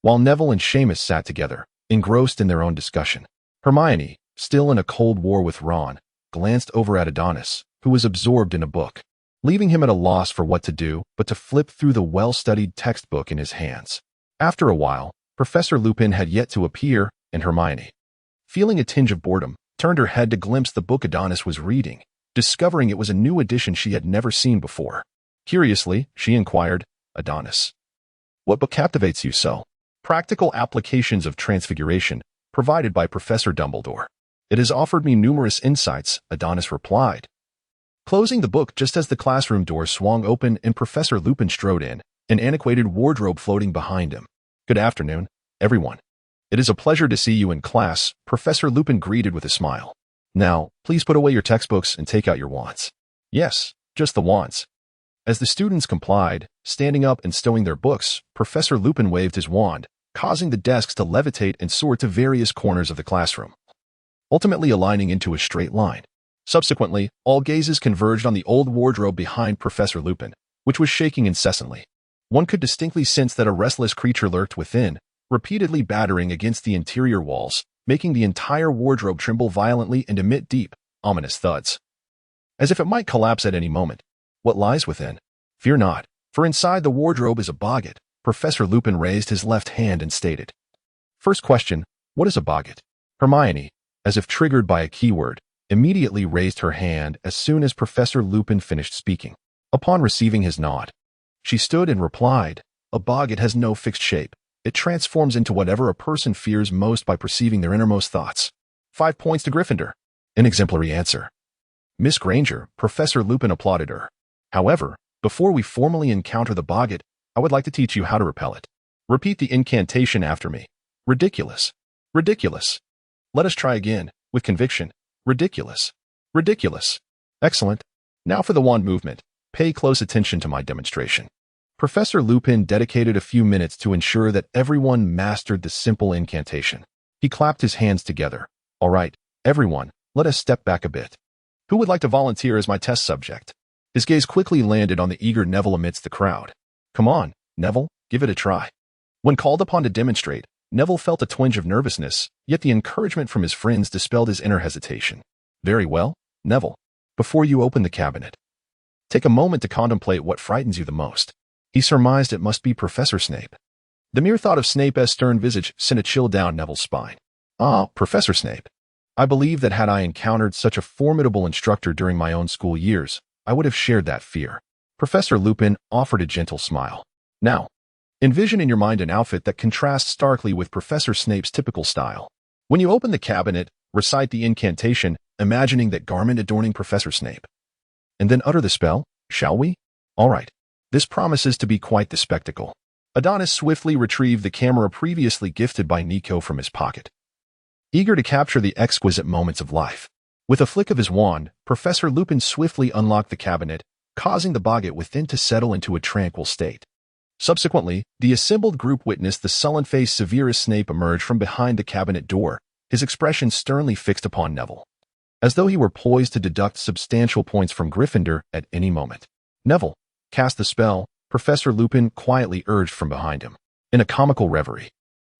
while Neville and Seamus sat together, engrossed in their own discussion. Hermione, still in a cold war with Ron, glanced over at Adonis, who was absorbed in a book, leaving him at a loss for what to do but to flip through the well-studied textbook in his hands. After a while, Professor Lupin had yet to appear, and Hermione, feeling a tinge of boredom, turned her head to glimpse the book Adonis was reading, discovering it was a new edition she had never seen before. Curiously, she inquired, "Adonis, what book captivates you so?" "Practical Applications of Transfiguration, provided by Professor Dumbledore. It has offered me numerous insights," Adonis replied, closing the book just as the classroom door swung open and Professor Lupin strode in, an antiquated wardrobe floating behind him. "Good afternoon, everyone. It is a pleasure to see you in class," Professor Lupin greeted with a smile. "Now, please put away your textbooks and take out your wands." "Yes, just the wands." As the students complied, standing up and stowing their books, Professor Lupin waved his wand, causing the desks to levitate and soar to various corners of the classroom, ultimately aligning into a straight line. Subsequently, all gazes converged on the old wardrobe behind Professor Lupin, which was shaking incessantly. One could distinctly sense that a restless creature lurked within, repeatedly battering against the interior walls, making the entire wardrobe tremble violently and emit deep, ominous thuds, as if it might collapse at any moment. "What lies within? Fear not, for inside the wardrobe is a boggart," Professor Lupin raised his left hand and stated. "First question, what is a boggart?" Hermione, as if triggered by a keyword, immediately raised her hand as soon as Professor Lupin finished speaking. Upon receiving his nod, she stood and replied, "A boggart has no fixed shape. It transforms into whatever a person fears most by perceiving their innermost thoughts." 5 points to Gryffindor. An exemplary answer, Miss Granger, Professor Lupin applauded her. "However, before we formally encounter the boggart, I would like to teach you how to repel it. Repeat the incantation after me. Ridiculous. Ridiculous. Let us try again, with conviction. Ridiculous. Ridiculous. Excellent. Now for the wand movement. Pay close attention to my demonstration." Professor Lupin dedicated a few minutes to ensure that everyone mastered the simple incantation. He clapped his hands together. "All right, everyone, let us step back a bit. Who would like to volunteer as my test subject?" His gaze quickly landed on the eager Neville amidst the crowd. "Come on, Neville, give it a try." When called upon to demonstrate, Neville felt a twinge of nervousness, yet the encouragement from his friends dispelled his inner hesitation. "Very well, Neville. Before you open the cabinet, take a moment to contemplate what frightens you the most." He surmised it must be Professor Snape. The mere thought of Snape's stern visage sent a chill down Neville's spine. "Ah, Professor Snape. I believe that had I encountered such a formidable instructor during my own school years, I would have shared that fear." Professor Lupin offered a gentle smile. "Now, envision in your mind an outfit that contrasts starkly with Professor Snape's typical style. When you open the cabinet, recite the incantation, imagining that garment adorning Professor Snape. And then utter the spell, shall we? All right. This promises to be quite the spectacle." Adonis swiftly retrieved the camera previously gifted by Nico from his pocket, eager to capture the exquisite moments of life. With a flick of his wand, Professor Lupin swiftly unlocked the cabinet, causing the boggart within to settle into a tranquil state. Subsequently, the assembled group witnessed the sullen-faced Severus Snape emerge from behind the cabinet door, his expression sternly fixed upon Neville, as though he were poised to deduct substantial points from Gryffindor at any moment. "Neville, cast the spell," Professor Lupin quietly urged from behind him. In a comical reverie,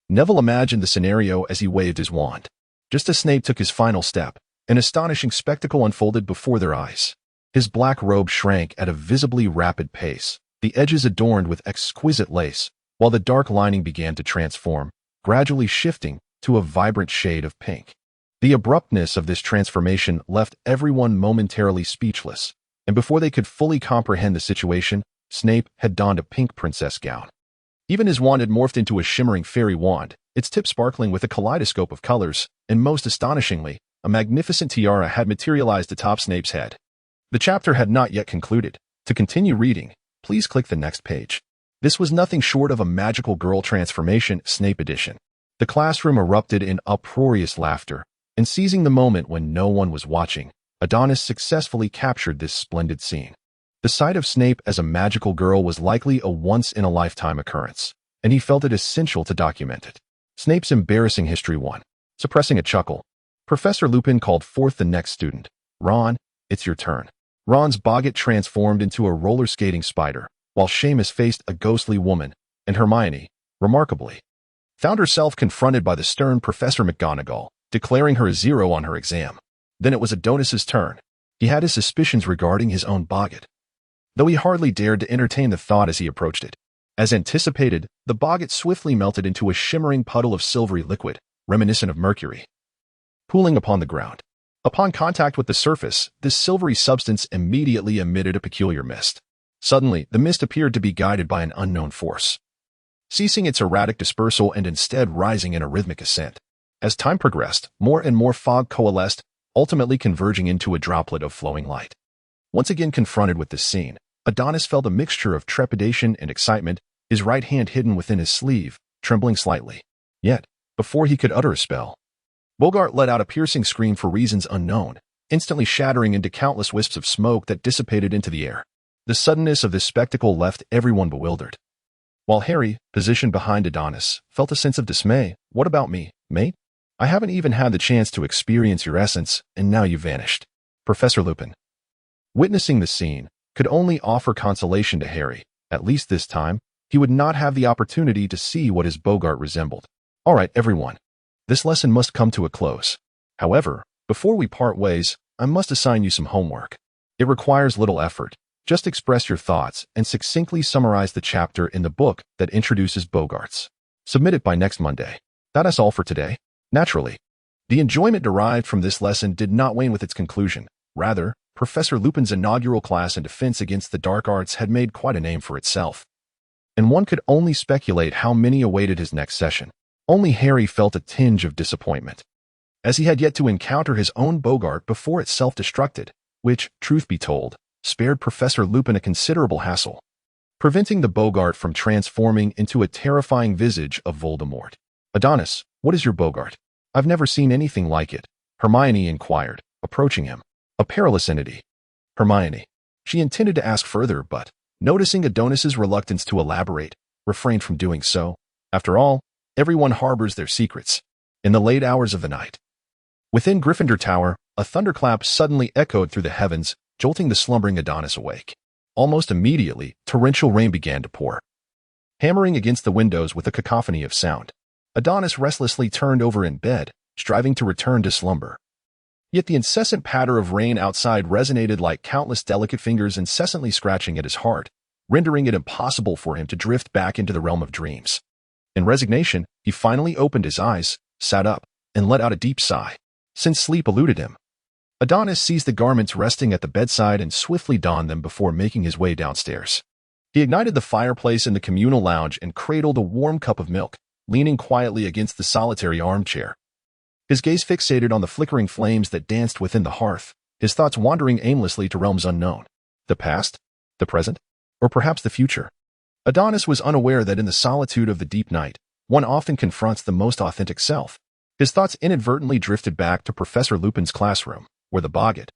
Neville imagined the scenario as he waved his wand. Just as Snape took his final step, an astonishing spectacle unfolded before their eyes. His black robe shrank at a visibly rapid pace, the edges adorned with exquisite lace, while the dark lining began to transform, gradually shifting to a vibrant shade of pink. The abruptness of this transformation left everyone momentarily speechless, and before they could fully comprehend the situation, Snape had donned a pink princess gown. Even his wand had morphed into a shimmering fairy wand, its tip sparkling with a kaleidoscope of colors, and most astonishingly, a magnificent tiara had materialized atop Snape's head. The chapter had not yet concluded. To continue reading, please click the next page. This was nothing short of a magical girl transformation, Snape edition. The classroom erupted in uproarious laughter, and seizing the moment when no one was watching, Adonis successfully captured this splendid scene. The sight of Snape as a magical girl was likely a once-in-a-lifetime occurrence, and he felt it essential to document it. Snape's embarrassing history 1. Suppressing a chuckle, Professor Lupin called forth the next student. "Ron, it's your turn." Ron's boggart transformed into a roller-skating spider, while Seamus faced a ghostly woman, and Hermione, remarkably, found herself confronted by the stern Professor McGonagall, declaring her a 0 on her exam. Then it was Adonis's turn. He had his suspicions regarding his own boggart, though he hardly dared to entertain the thought as he approached it. As anticipated, the boggart swiftly melted into a shimmering puddle of silvery liquid, reminiscent of mercury, pooling upon the ground. Upon contact with the surface, this silvery substance immediately emitted a peculiar mist. Suddenly, the mist appeared to be guided by an unknown force, ceasing its erratic dispersal and instead rising in a rhythmic ascent. As time progressed, more and more fog coalesced, ultimately converging into a droplet of flowing light. Once again confronted with this scene, Adonis felt a mixture of trepidation and excitement, his right hand hidden within his sleeve, trembling slightly. Yet, before he could utter a spell, Boggart let out a piercing scream for reasons unknown, instantly shattering into countless wisps of smoke that dissipated into the air. The suddenness of this spectacle left everyone bewildered. While Harry, positioned behind Adonis, felt a sense of dismay. What about me, mate? I haven't even had the chance to experience your essence, and now you've vanished. Professor Lupin, witnessing the scene, could only offer consolation to Harry. At least this time, he would not have the opportunity to see what his Boggart resembled. All right, everyone. This lesson must come to a close. However, before we part ways, I must assign you some homework. It requires little effort. Just express your thoughts and succinctly summarize the chapter in the book that introduces Boggarts. Submit it by next Monday. That is all for today. Naturally, the enjoyment derived from this lesson did not wane with its conclusion. Rather, Professor Lupin's inaugural class in defense against the dark arts had made quite a name for itself, and one could only speculate how many awaited his next session. Only Harry felt a tinge of disappointment, as he had yet to encounter his own Boggart before it self-destructed, which, truth be told, spared Professor Lupin a considerable hassle, preventing the Boggart from transforming into a terrifying visage of Voldemort. Adonis, what is your Boggart? I've never seen anything like it, Hermione inquired, approaching him. A perilous entity. Hermione. She intended to ask further, but, noticing Adonis's reluctance to elaborate, refrained from doing so. After all, everyone harbors their secrets. In the late hours of the night, within Gryffindor Tower, a thunderclap suddenly echoed through the heavens, jolting the slumbering Adonis awake. Almost immediately, torrential rain began to pour, hammering against the windows with a cacophony of sound. Adonis restlessly turned over in bed, striving to return to slumber. Yet the incessant patter of rain outside resonated like countless delicate fingers incessantly scratching at his heart, rendering it impossible for him to drift back into the realm of dreams. In resignation, he finally opened his eyes, sat up, and let out a deep sigh. Since sleep eluded him, Adonis seized the garments resting at the bedside and swiftly donned them before making his way downstairs. He ignited the fireplace in the communal lounge and cradled a warm cup of milk, leaning quietly against the solitary armchair. His gaze fixated on the flickering flames that danced within the hearth, his thoughts wandering aimlessly to realms unknown. The past? The present? Or perhaps the future? Adonis was unaware that in the solitude of the deep night, one often confronts the most authentic self. His thoughts inadvertently drifted back to Professor Lupin's classroom, where the boggart,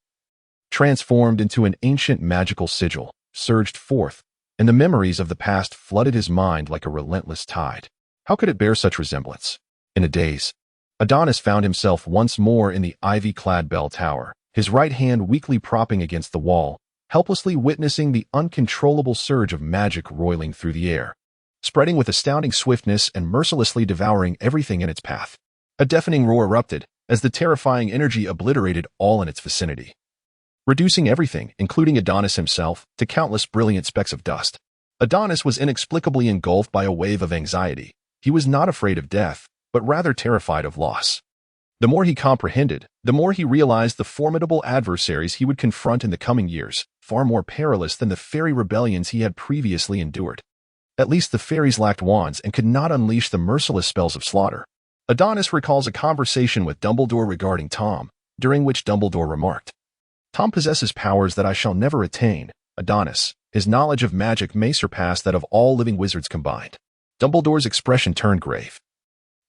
transformed into an ancient magical sigil, surged forth, and the memories of the past flooded his mind like a relentless tide. How could it bear such resemblance? In a daze, Adonis found himself once more in the ivy-clad bell tower, his right hand weakly propping against the wall, helplessly witnessing the uncontrollable surge of magic roiling through the air, spreading with astounding swiftness and mercilessly devouring everything in its path. A deafening roar erupted, as the terrifying energy obliterated all in its vicinity, reducing everything, including Adonis himself, to countless brilliant specks of dust. Adonis was inexplicably engulfed by a wave of anxiety. He was not afraid of death, but rather terrified of loss. The more he comprehended, the more he realized the formidable adversaries he would confront in the coming years, far more perilous than the fairy rebellions he had previously endured. At least the fairies lacked wands and could not unleash the merciless spells of slaughter. Adonis recalls a conversation with Dumbledore regarding Tom, during which Dumbledore remarked, "Tom possesses powers that I shall never attain. Adonis, his knowledge of magic may surpass that of all living wizards combined." Dumbledore's expression turned grave.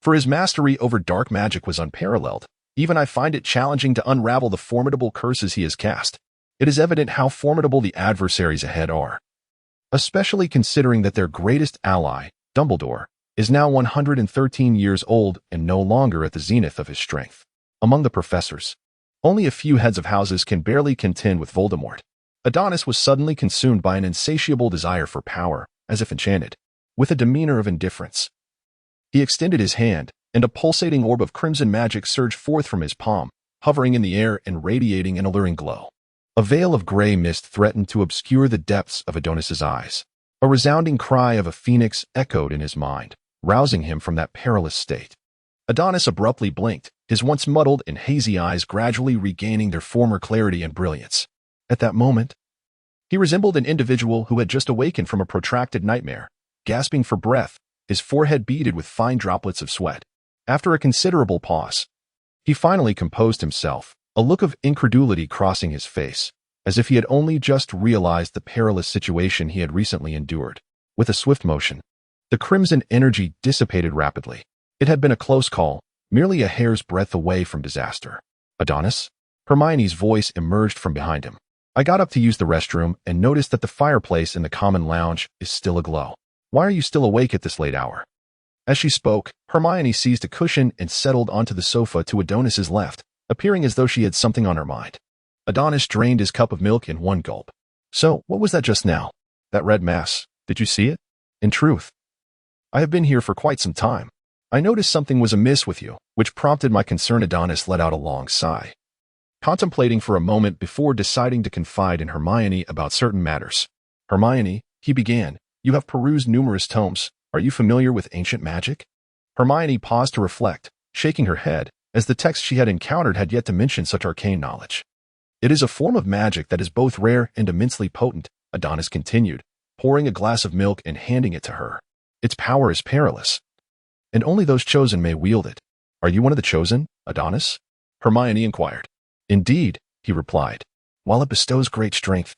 For his mastery over dark magic was unparalleled. Even I find it challenging to unravel the formidable curses he has cast. It is evident how formidable the adversaries ahead are, especially considering that their greatest ally, Dumbledore, is now 113 years old and no longer at the zenith of his strength. Among the professors, only a few heads of houses can barely contend with Voldemort. Adonis was suddenly consumed by an insatiable desire for power, as if enchanted, with a demeanor of indifference. He extended his hand, and a pulsating orb of crimson magic surged forth from his palm, hovering in the air and radiating an alluring glow. A veil of gray mist threatened to obscure the depths of Adonis's eyes. A resounding cry of a phoenix echoed in his mind, rousing him from that perilous state. Adonis abruptly blinked, his once muddled and hazy eyes gradually regaining their former clarity and brilliance. At that moment, he resembled an individual who had just awakened from a protracted nightmare, gasping for breath, his forehead beaded with fine droplets of sweat. After a considerable pause, he finally composed himself, a look of incredulity crossing his face, as if he had only just realized the perilous situation he had recently endured. With a swift motion, the crimson energy dissipated rapidly. It had been a close call, merely a hair's breadth away from disaster. Adonis? Hermione's voice emerged from behind him. I got up to use the restroom and noticed that the fireplace in the common lounge is still aglow. Why are you still awake at this late hour? As she spoke, Hermione seized a cushion and settled onto the sofa to Adonis's left, appearing as though she had something on her mind. Adonis drained his cup of milk in one gulp. So, what was that just now? That red mass, did you see it? In truth, I have been here for quite some time. I noticed something was amiss with you, which prompted my concern. Adonis let out a long sigh, contemplating for a moment before deciding to confide in Hermione about certain matters. Hermione, he began, you have perused numerous tomes. Are you familiar with ancient magic? Hermione paused to reflect, shaking her head, as the text she had encountered had yet to mention such arcane knowledge. It is a form of magic that is both rare and immensely potent, Adonis continued, pouring a glass of milk and handing it to her. Its power is perilous, and only those chosen may wield it. Are you one of the chosen, Adonis? Hermione inquired. Indeed, he replied. While it bestows great strength,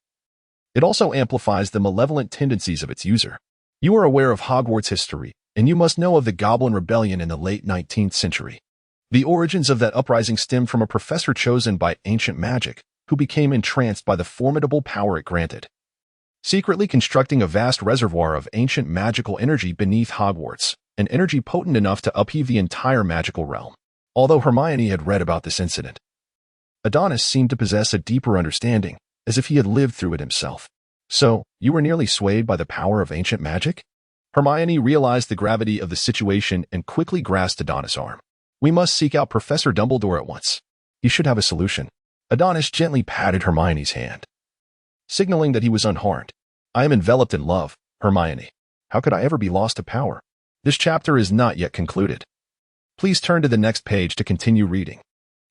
it also amplifies the malevolent tendencies of its user. You are aware of Hogwarts history, and you must know of the Goblin Rebellion in the late 19th century. The origins of that uprising stemmed from a professor chosen by ancient magic, who became entranced by the formidable power it granted, secretly constructing a vast reservoir of ancient magical energy beneath Hogwarts, an energy potent enough to upheave the entire magical realm. Although Hermione had read about this incident, Adonis seemed to possess a deeper understanding, as if he had lived through it himself. So, you were nearly swayed by the power of ancient magic? Hermione realized the gravity of the situation and quickly grasped Adonis' arm. We must seek out Professor Dumbledore at once. He should have a solution. Adonis gently patted Hermione's hand, signaling that he was unharmed. I am enveloped in love, Hermione. How could I ever be lost to power? This chapter is not yet concluded. Please turn to the next page to continue reading.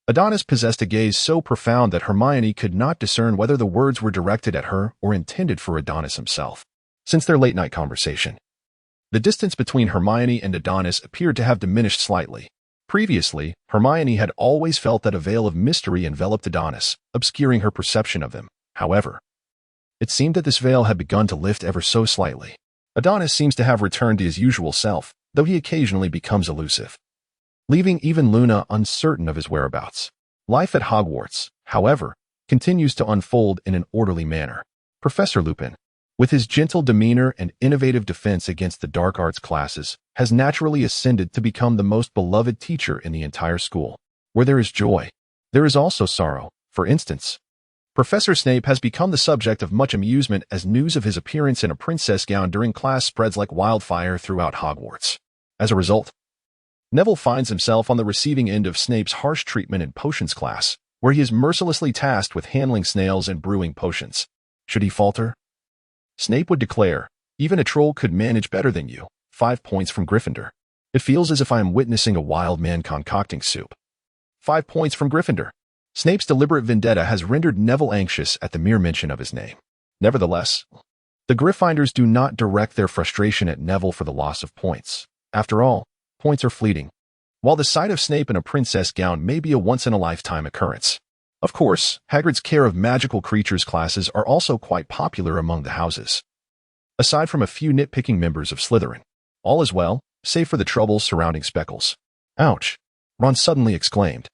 Adonis possessed a gaze so profound that Hermione could not discern whether the words were directed at her or intended for Adonis himself. Since their late-night conversation, the distance between Hermione and Adonis appeared to have diminished slightly. Previously, Hermione had always felt that a veil of mystery enveloped Adonis, obscuring her perception of him. However, it seemed that this veil had begun to lift ever so slightly. Adonis seems to have returned to his usual self, though he occasionally becomes elusive, leaving even Luna uncertain of his whereabouts. Life at Hogwarts, however, continues to unfold in an orderly manner. Professor Lupin, with his gentle demeanor and innovative defense against the dark arts classes, has naturally ascended to become the most beloved teacher in the entire school. Where there is joy, there is also sorrow. For instance, Professor Snape has become the subject of much amusement as news of his appearance in a princess gown during class spreads like wildfire throughout Hogwarts. As a result, Neville finds himself on the receiving end of Snape's harsh treatment in potions class, where he is mercilessly tasked with handling snails and brewing potions. Should he falter, Snape would declare, even a troll could manage better than you. 5 points from Gryffindor. It feels as if I am witnessing a wild man concocting soup. 5 points from Gryffindor. Snape's deliberate vendetta has rendered Neville anxious at the mere mention of his name. Nevertheless, the Gryffindors do not direct their frustration at Neville for the loss of points. After all, points are fleeting, while the sight of Snape in a princess gown may be a once-in-a-lifetime occurrence. Of course, Hagrid's care of magical creatures classes are also quite popular among the houses. Aside from a few nitpicking members of Slytherin, all is well, save for the troubles surrounding Speckles. Ouch! Ron suddenly exclaimed,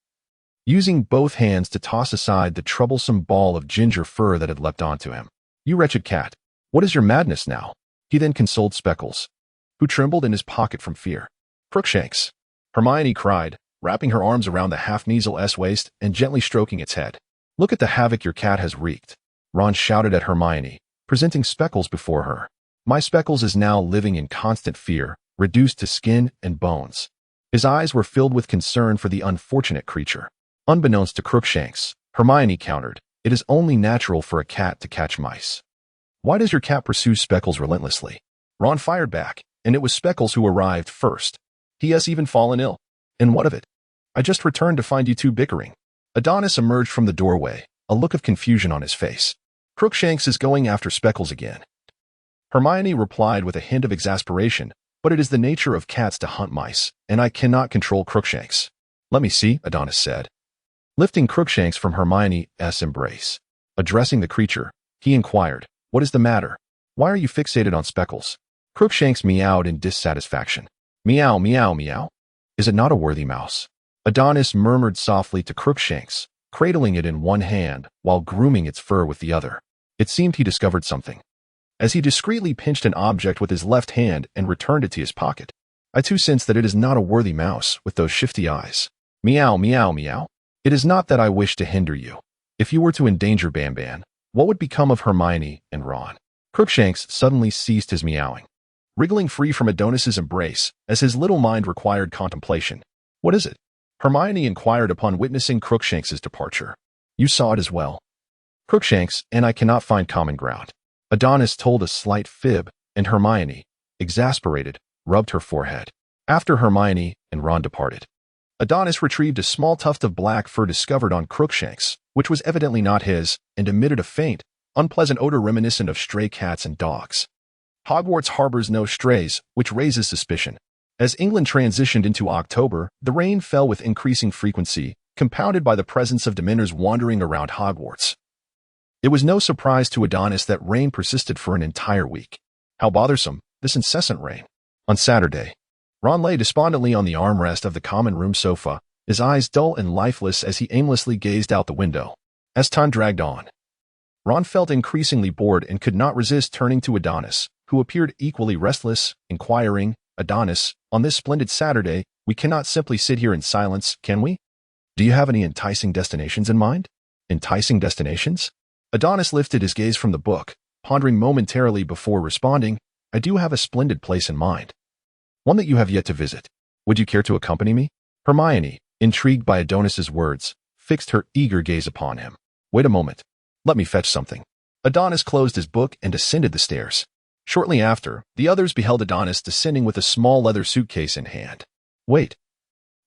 using both hands to toss aside the troublesome ball of ginger fur that had leapt onto him. You wretched cat, what is your madness now? He then consoled Speckles, who trembled in his pocket from fear. Crookshanks! Hermione cried, wrapping her arms around the half-Measles waist and gently stroking its head. Look at the havoc your cat has wreaked. Ron shouted at Hermione, presenting Speckles before her. My Speckles is now living in constant fear, reduced to skin and bones. His eyes were filled with concern for the unfortunate creature. Unbeknownst to Crookshanks, Hermione countered, "It is only natural for a cat to catch mice." "Why does your cat pursue Speckles relentlessly?" Ron fired back, and it was Speckles who arrived first. "He has even fallen ill." "And what of it?" "I just returned to find you two bickering." Adonis emerged from the doorway, a look of confusion on his face. "Crookshanks is going after Speckles again." Hermione replied with a hint of exasperation, "But it is the nature of cats to hunt mice, and I cannot control Crookshanks." "Let me see," Adonis said, lifting Crookshanks from Hermione's embrace. Addressing the creature, he inquired, "What is the matter? Why are you fixated on Speckles?" Crookshanks meowed in dissatisfaction. "Meow, meow, meow. Is it not a worthy mouse?" Adonis murmured softly to Crookshanks, cradling it in one hand while grooming its fur with the other. It seemed he discovered something, as he discreetly pinched an object with his left hand and returned it to his pocket. "I too sense that it is not a worthy mouse with those shifty eyes. Meow, meow, meow. It is not that I wish to hinder you. If you were to endanger Banban, what would become of Hermione and Ron?" Crookshanks suddenly ceased his meowing, wriggling free from Adonis's embrace as his little mind required contemplation. "What is it?" Hermione inquired upon witnessing Crookshanks's departure. "You saw it as well." Crookshanks and I cannot find common ground. Adonis told a slight fib, and Hermione, exasperated, rubbed her forehead. After Hermione and Ron departed, Adonis retrieved a small tuft of black fur discovered on Crookshanks, which was evidently not his, and emitted a faint, unpleasant odor reminiscent of stray cats and dogs. Hogwarts harbors no strays, which raises suspicion. As England transitioned into October, the rain fell with increasing frequency, compounded by the presence of Dementors wandering around Hogwarts. It was no surprise to Adonis that rain persisted for an entire week. How bothersome, this incessant rain. On Saturday, Ron lay despondently on the armrest of the common room sofa, his eyes dull and lifeless as he aimlessly gazed out the window. As time dragged on, Ron felt increasingly bored and could not resist turning to Adonis, who appeared equally restless, inquiring, "Adonis, on this splendid Saturday, we cannot simply sit here in silence, can we? Do you have any enticing destinations in mind?" "Enticing destinations?" Adonis lifted his gaze from the book, pondering momentarily before responding, "I do have a splendid place in mind. One that you have yet to visit. Would you care to accompany me?" Hermione, intrigued by Adonis's words, fixed her eager gaze upon him. "Wait a moment. Let me fetch something." Adonis closed his book and descended the stairs. Shortly after, the others beheld Adonis descending with a small leather suitcase in hand. "Wait.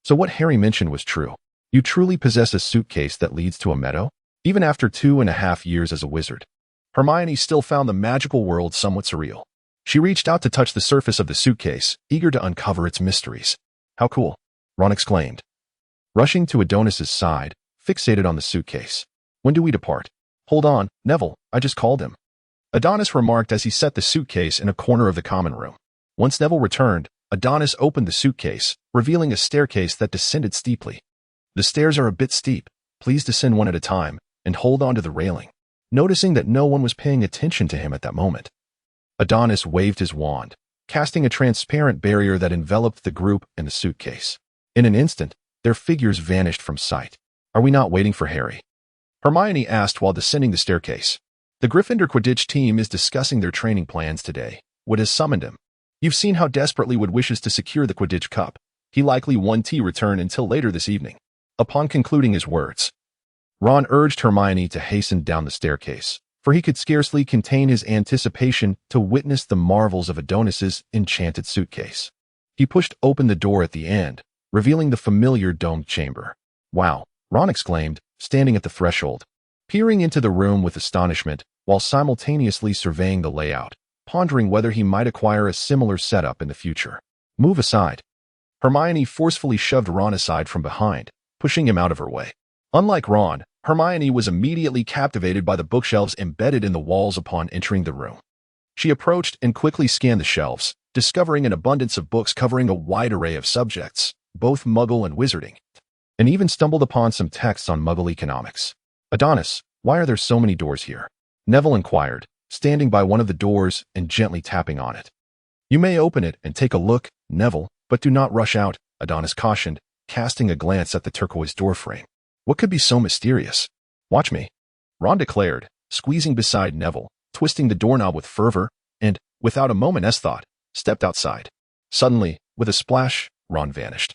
So what Harry mentioned was true. You truly possess a suitcase that leads to a meadow?" Even after 2.5 years as a wizard, Hermione still found the magical world somewhat surreal. She reached out to touch the surface of the suitcase, eager to uncover its mysteries. "How cool," Ron exclaimed, rushing to Adonis's side, fixated on the suitcase. "When do we depart?" "Hold on, Neville, I just called him," Adonis remarked as he set the suitcase in a corner of the common room. Once Neville returned, Adonis opened the suitcase, revealing a staircase that descended steeply. "The stairs are a bit steep. Please descend one at a time, and hold on to the railing." Noticing that no one was paying attention to him at that moment, Adonis waved his wand, casting a transparent barrier that enveloped the group and the suitcase. In an instant, their figures vanished from sight. "Are we not waiting for Harry?" Hermione asked while descending the staircase. "The Gryffindor Quidditch team is discussing their training plans today. Wood has summoned him. You've seen how desperately Wood wishes to secure the Quidditch Cup. He likely won't return until later this evening." Upon concluding his words, Ron urged Hermione to hasten down the staircase, for he could scarcely contain his anticipation to witness the marvels of Adonis's enchanted suitcase. He pushed open the door at the end, revealing the familiar domed chamber. "Wow," Ron exclaimed, standing at the threshold, peering into the room with astonishment while simultaneously surveying the layout, pondering whether he might acquire a similar setup in the future. "Move aside." Hermione forcefully shoved Ron aside from behind, pushing him out of her way. Unlike Ron, Hermione was immediately captivated by the bookshelves embedded in the walls upon entering the room. She approached and quickly scanned the shelves, discovering an abundance of books covering a wide array of subjects, both Muggle and wizarding, and even stumbled upon some texts on Muggle economics. "Adonis, why are there so many doors here?" Neville inquired, standing by one of the doors and gently tapping on it. "You may open it and take a look, Neville, but do not rush out," Adonis cautioned, casting a glance at the turquoise doorframe. "What could be so mysterious?" "Watch me," Ron declared, squeezing beside Neville, twisting the doorknob with fervor, and, without a moment's thought, stepped outside. Suddenly, with a splash, Ron vanished,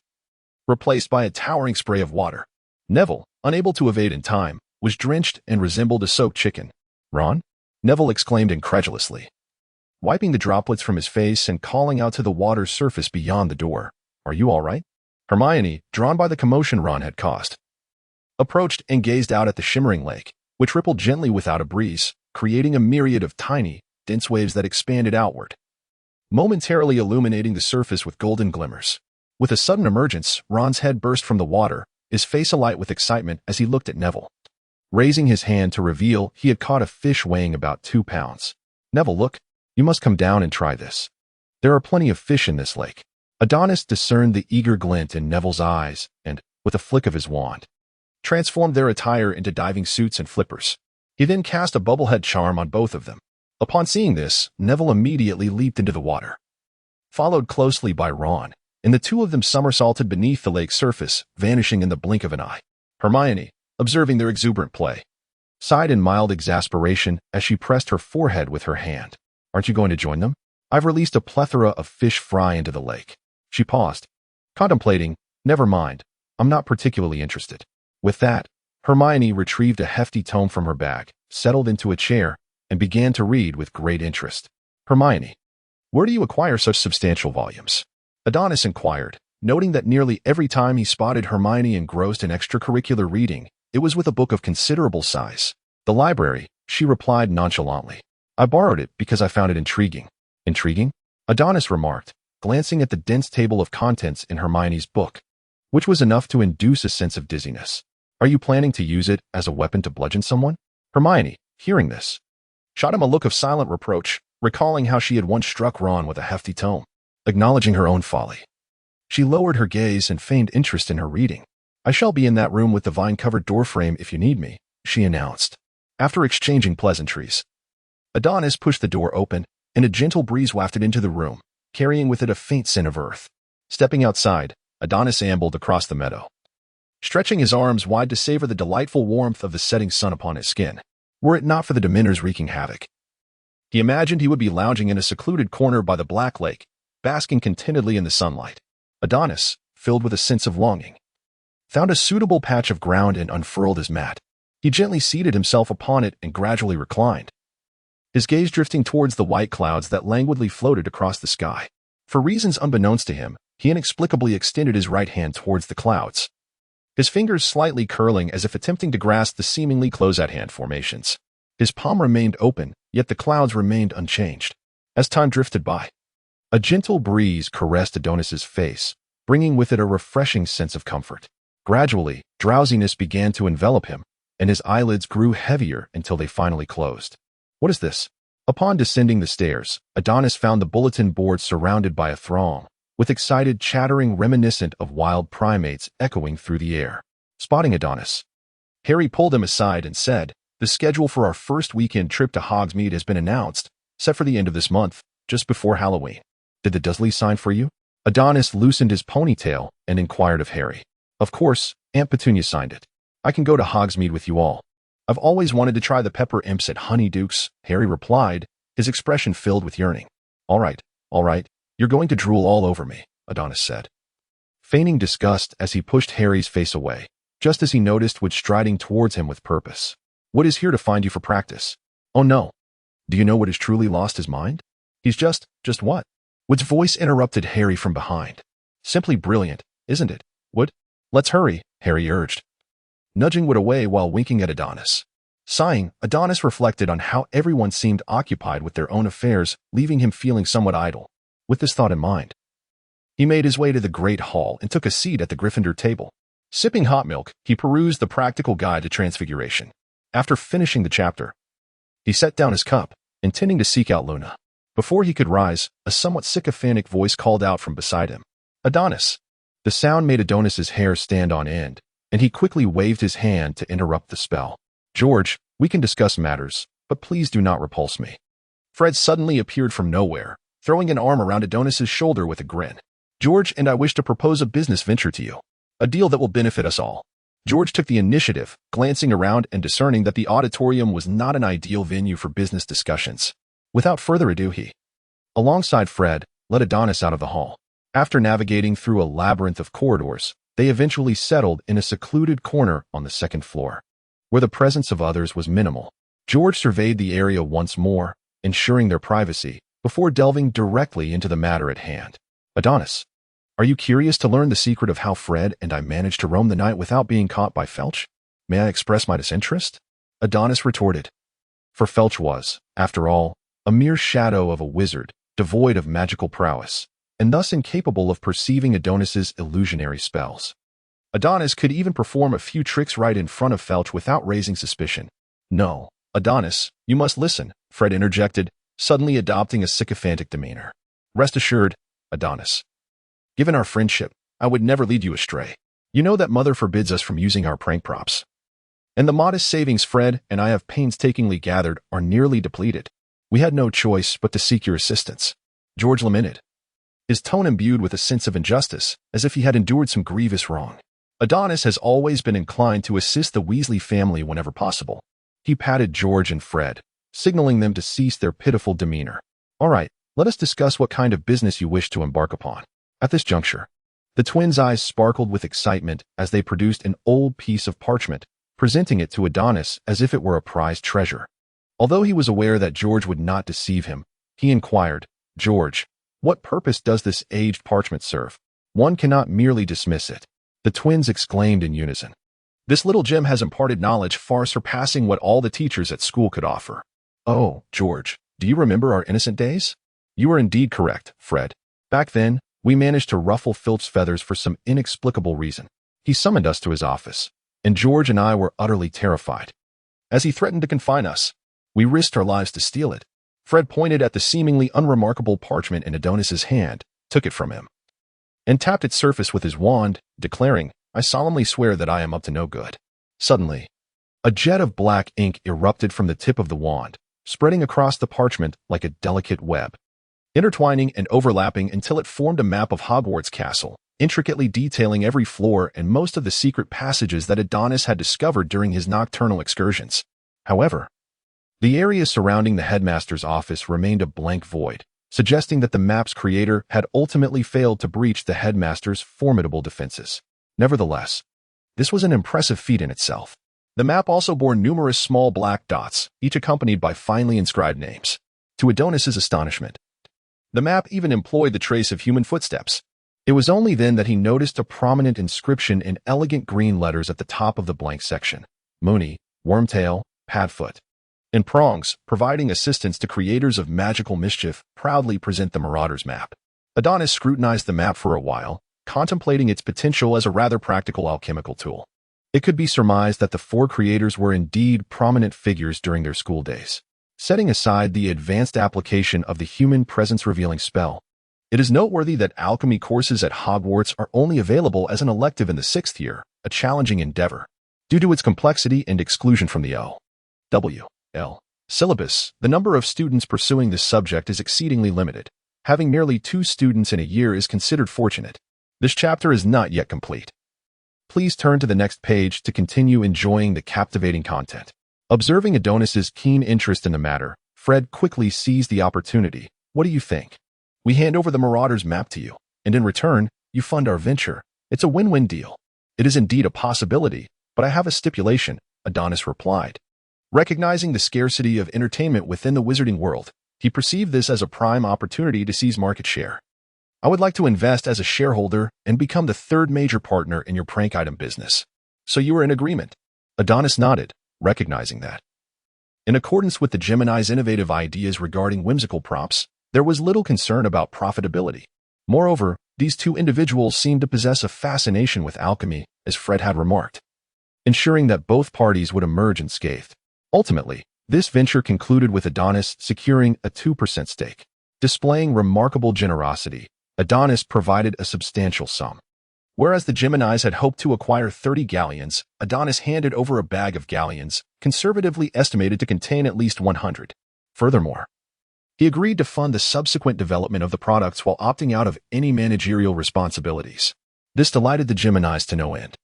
replaced by a towering spray of water. Neville, unable to evade in time, was drenched and resembled a soaked chicken. "Ron?" Neville exclaimed incredulously, wiping the droplets from his face and calling out to the water's surface beyond the door. "Are you all right?" Hermione, drawn by the commotion Ron had caused, approached and gazed out at the shimmering lake, which rippled gently without a breeze, creating a myriad of tiny, dense waves that expanded outward, momentarily illuminating the surface with golden glimmers. With a sudden emergence, Ron's head burst from the water, his face alight with excitement as he looked at Neville, raising his hand to reveal he had caught a fish weighing about 2 pounds. "Neville, look. You must come down and try this. There are plenty of fish in this lake." Adonis discerned the eager glint in Neville's eyes and, with a flick of his wand, transformed their attire into diving suits and flippers. He then cast a bubblehead charm on both of them. Upon seeing this, Neville immediately leaped into the water, followed closely by Ron, and the two of them somersaulted beneath the lake's surface, vanishing in the blink of an eye. Hermione, observing their exuberant play, sighed in mild exasperation as she pressed her forehead with her hand. "Aren't you going to join them? I've released a plethora of fish fry into the lake." She paused, contemplating. "Never mind. I'm not particularly interested." With that, Hermione retrieved a hefty tome from her bag, settled into a chair, and began to read with great interest. "Hermione, where do you acquire such substantial volumes?" Adonis inquired, noting that nearly every time he spotted Hermione engrossed in extracurricular reading, it was with a book of considerable size. "The library," she replied nonchalantly. "I borrowed it because I found it intriguing." "Intriguing?" Adonis remarked, glancing at the dense table of contents in Hermione's book, which was enough to induce a sense of dizziness. "Are you planning to use it as a weapon to bludgeon someone?" Hermione, hearing this, shot him a look of silent reproach, recalling how she had once struck Ron with a hefty tome. Acknowledging her own folly, she lowered her gaze and feigned interest in her reading. "I shall be in that room with the vine-covered doorframe if you need me," she announced. After exchanging pleasantries, Adonis pushed the door open, and a gentle breeze wafted into the room, carrying with it a faint scent of earth. Stepping outside, Adonis ambled across the meadow, stretching his arms wide to savor the delightful warmth of the setting sun upon his skin. Were it not for the Dementors wreaking havoc, he imagined he would be lounging in a secluded corner by the Black Lake, basking contentedly in the sunlight. Adonis, filled with a sense of longing, found a suitable patch of ground and unfurled his mat. He gently seated himself upon it and gradually reclined, his gaze drifting towards the white clouds that languidly floated across the sky. For reasons unbeknownst to him, he inexplicably extended his right hand towards the clouds, his fingers slightly curling as if attempting to grasp the seemingly close-at-hand formations. His palm remained open, yet the clouds remained unchanged. As time drifted by, a gentle breeze caressed Adonis's face, bringing with it a refreshing sense of comfort. Gradually, drowsiness began to envelop him, and his eyelids grew heavier until they finally closed. "What is this?" Upon descending the stairs, Adonis found the bulletin board surrounded by a throng, with excited chattering reminiscent of wild primates echoing through the air. Spotting Adonis, Harry pulled him aside and said, "The schedule for our first weekend trip to Hogsmeade has been announced, set for the end of this month, just before Halloween. Did the Dursleys sign for you?" Adonis loosened his ponytail and inquired of Harry. "Of course, Aunt Petunia signed it. I can go to Hogsmeade with you all. I've always wanted to try the pepper imps at Honeydukes," Harry replied, his expression filled with yearning. All right, you're going to drool all over me," Adonis said, feigning disgust as he pushed Harry's face away, just as he noticed Wood striding towards him with purpose. "Wood is here to find you for practice." "Oh no. Do you know Wood has truly lost his mind?" "He's just what?" Wood's voice interrupted Harry from behind. "Simply brilliant, isn't it, Wood? Let's hurry," Harry urged, nudging Wood away while winking at Adonis. Sighing, Adonis reflected on how everyone seemed occupied with their own affairs, leaving him feeling somewhat idle. With this thought in mind, he made his way to the Great Hall and took a seat at the Gryffindor table. Sipping hot milk, he perused the Practical Guide to Transfiguration. After finishing the chapter, he set down his cup, intending to seek out Luna. Before he could rise, a somewhat sycophantic voice called out from beside him, "Adonis!" The sound made Adonis's hair stand on end, and he quickly waved his hand to interrupt the spell. "George, we can discuss matters, but please do not repulse me." Fred suddenly appeared from nowhere, throwing an arm around Adonis's shoulder with a grin. "George and I wish to propose a business venture to you, a deal that will benefit us all." George took the initiative, glancing around and discerning that the auditorium was not an ideal venue for business discussions. Without further ado, he, alongside Fred, led Adonis out of the hall. After navigating through a labyrinth of corridors, they eventually settled in a secluded corner on the second floor, where the presence of others was minimal. George surveyed the area once more, ensuring their privacy, before delving directly into the matter at hand. Adonis, are you curious to learn the secret of how Fred and I managed to roam the night without being caught by Felch? May I express my disinterest? Adonis retorted. For Felch was, after all, a mere shadow of a wizard, devoid of magical prowess, and thus incapable of perceiving Adonis's illusionary spells. Adonis could even perform a few tricks right in front of Felch without raising suspicion. No, Adonis, you must listen, Fred interjected, suddenly adopting a sycophantic demeanor. Rest assured, Adonis. Given our friendship, I would never lead you astray. You know that Mother forbids us from using our prank props. And the modest savings Fred and I have painstakingly gathered are nearly depleted. We had no choice but to seek your assistance. George lamented, his tone imbued with a sense of injustice, as if he had endured some grievous wrong. Adonis has always been inclined to assist the Weasley family whenever possible. He patted George and Fred, signaling them to cease their pitiful demeanor. All right, let us discuss what kind of business you wish to embark upon. At this juncture, the twins' eyes sparkled with excitement as they produced an old piece of parchment, presenting it to Adonis as if it were a prized treasure. Although he was aware that George would not deceive him, he inquired, George, what purpose does this aged parchment serve? One cannot merely dismiss it. The twins exclaimed in unison. This little gem has imparted knowledge far surpassing what all the teachers at school could offer. Oh, George, do you remember our innocent days? You are indeed correct, Fred. Back then, we managed to ruffle Filch's feathers for some inexplicable reason. He summoned us to his office, and George and I were utterly terrified. As he threatened to confine us, we risked our lives to steal it. Fred pointed at the seemingly unremarkable parchment in Adonis's hand, took it from him, and tapped its surface with his wand, declaring, I solemnly swear that I am up to no good. Suddenly, a jet of black ink erupted from the tip of the wand, spreading across the parchment like a delicate web, intertwining and overlapping until it formed a map of Hogwarts Castle, intricately detailing every floor and most of the secret passages that Adonis had discovered during his nocturnal excursions. However, the area surrounding the headmaster's office remained a blank void, suggesting that the map's creator had ultimately failed to breach the headmaster's formidable defenses. Nevertheless, this was an impressive feat in itself. The map also bore numerous small black dots, each accompanied by finely inscribed names. To Adonis's astonishment, the map even employed the trace of human footsteps. It was only then that he noticed a prominent inscription in elegant green letters at the top of the blank section. Mooney, Wormtail, Padfoot, and Prongs, providing assistance to creators of magical mischief, proudly present the Marauder's map. Adonis scrutinized the map for a while, contemplating its potential as a rather practical alchemical tool. It could be surmised that the four creators were indeed prominent figures during their school days. Setting aside the advanced application of the human presence-revealing spell, it is noteworthy that alchemy courses at Hogwarts are only available as an elective in the 6th year, a challenging endeavor. Due to its complexity and exclusion from the O.W.L. syllabus, the number of students pursuing this subject is exceedingly limited. Having merely 2 students in a year is considered fortunate. This chapter is not yet complete. Please turn to the next page to continue enjoying the captivating content. Observing Adonis's keen interest in the matter, Fred quickly seized the opportunity. What do you think? We hand over the Marauder's map to you, and in return, you fund our venture. It's a win-win deal. It is indeed a possibility, but I have a stipulation, Adonis replied. Recognizing the scarcity of entertainment within the wizarding world, he perceived this as a prime opportunity to seize market share. I would like to invest as a shareholder and become the 3rd major partner in your prank item business. So you are in agreement? Adonis nodded, recognizing that, in accordance with the Gemini's innovative ideas regarding whimsical props, there was little concern about profitability. Moreover, these 2 individuals seemed to possess a fascination with alchemy, as Fred had remarked, ensuring that both parties would emerge unscathed. Ultimately, this venture concluded with Adonis securing a 2% stake. Displaying remarkable generosity, Adonis provided a substantial sum. Whereas the Geminis had hoped to acquire 30 galleons, Adonis handed over a bag of galleons, conservatively estimated to contain at least 100. Furthermore, he agreed to fund the subsequent development of the products while opting out of any managerial responsibilities. This delighted the Geminis to no end,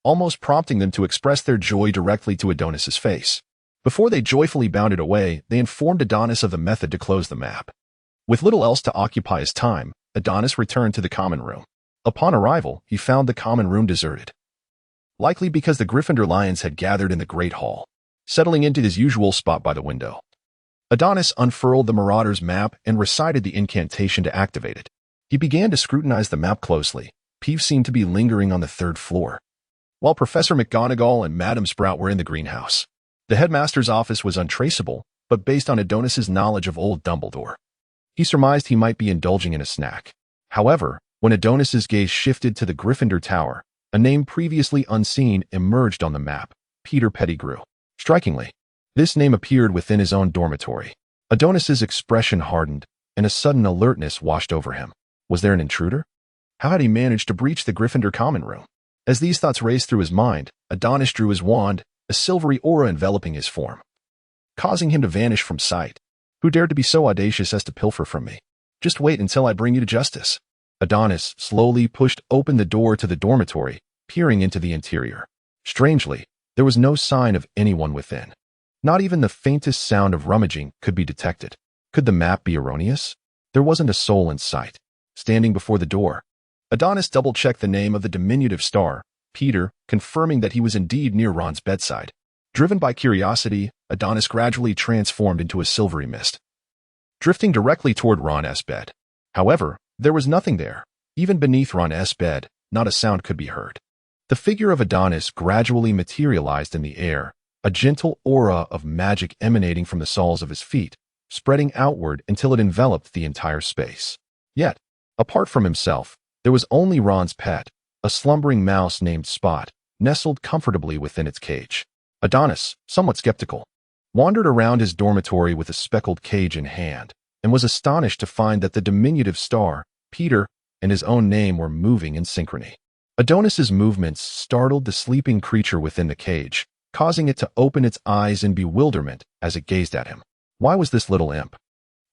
almost prompting them to express their joy directly to Adonis's face. Before they joyfully bounded away, they informed Adonis of the method to close the map. With little else to occupy his time, Adonis returned to the common room. Upon arrival, he found the common room deserted, likely because the Gryffindor lions had gathered in the Great Hall, settling into his usual spot by the window. Adonis unfurled the Marauder's map and recited the incantation to activate it. He began to scrutinize the map closely. Peeves seemed to be lingering on the third floor, while Professor McGonagall and Madame Sprout were in the greenhouse. The headmaster's office was untraceable, but based on Adonis's knowledge of old Dumbledore, he surmised he might be indulging in a snack. However, when Adonis's gaze shifted to the Gryffindor Tower, a name previously unseen emerged on the map: Peter Pettigrew. Strikingly, this name appeared within his own dormitory. Adonis's expression hardened, and a sudden alertness washed over him. Was there an intruder? How had he managed to breach the Gryffindor common room? As these thoughts raced through his mind, Adonis drew his wand, a silvery aura enveloping his form, causing him to vanish from sight. Who dared to be so audacious as to pilfer from me? Just wait until I bring you to justice. Adonis slowly pushed open the door to the dormitory, peering into the interior. Strangely, there was no sign of anyone within. Not even the faintest sound of rummaging could be detected. Could the map be erroneous? There wasn't a soul in sight. Standing before the door, Adonis double-checked the name of the diminutive star, Peter, confirming that he was indeed near Ron's bedside. Driven by curiosity, Adonis gradually transformed into a silvery mist, drifting directly toward Ron's bed. However, there was nothing there. Even beneath Ron's bed, not a sound could be heard. The figure of Adonis gradually materialized in the air, a gentle aura of magic emanating from the soles of his feet, spreading outward until it enveloped the entire space. Yet, apart from himself, there was only Ron's pet, a slumbering mouse named Spot, nestled comfortably within its cage. Adonis, somewhat skeptical, wandered around his dormitory with a speckled cage in hand, and was astonished to find that the diminutive star, Peter, and his own name were moving in synchrony. Adonis's movements startled the sleeping creature within the cage, causing it to open its eyes in bewilderment as it gazed at him. Why was this little imp,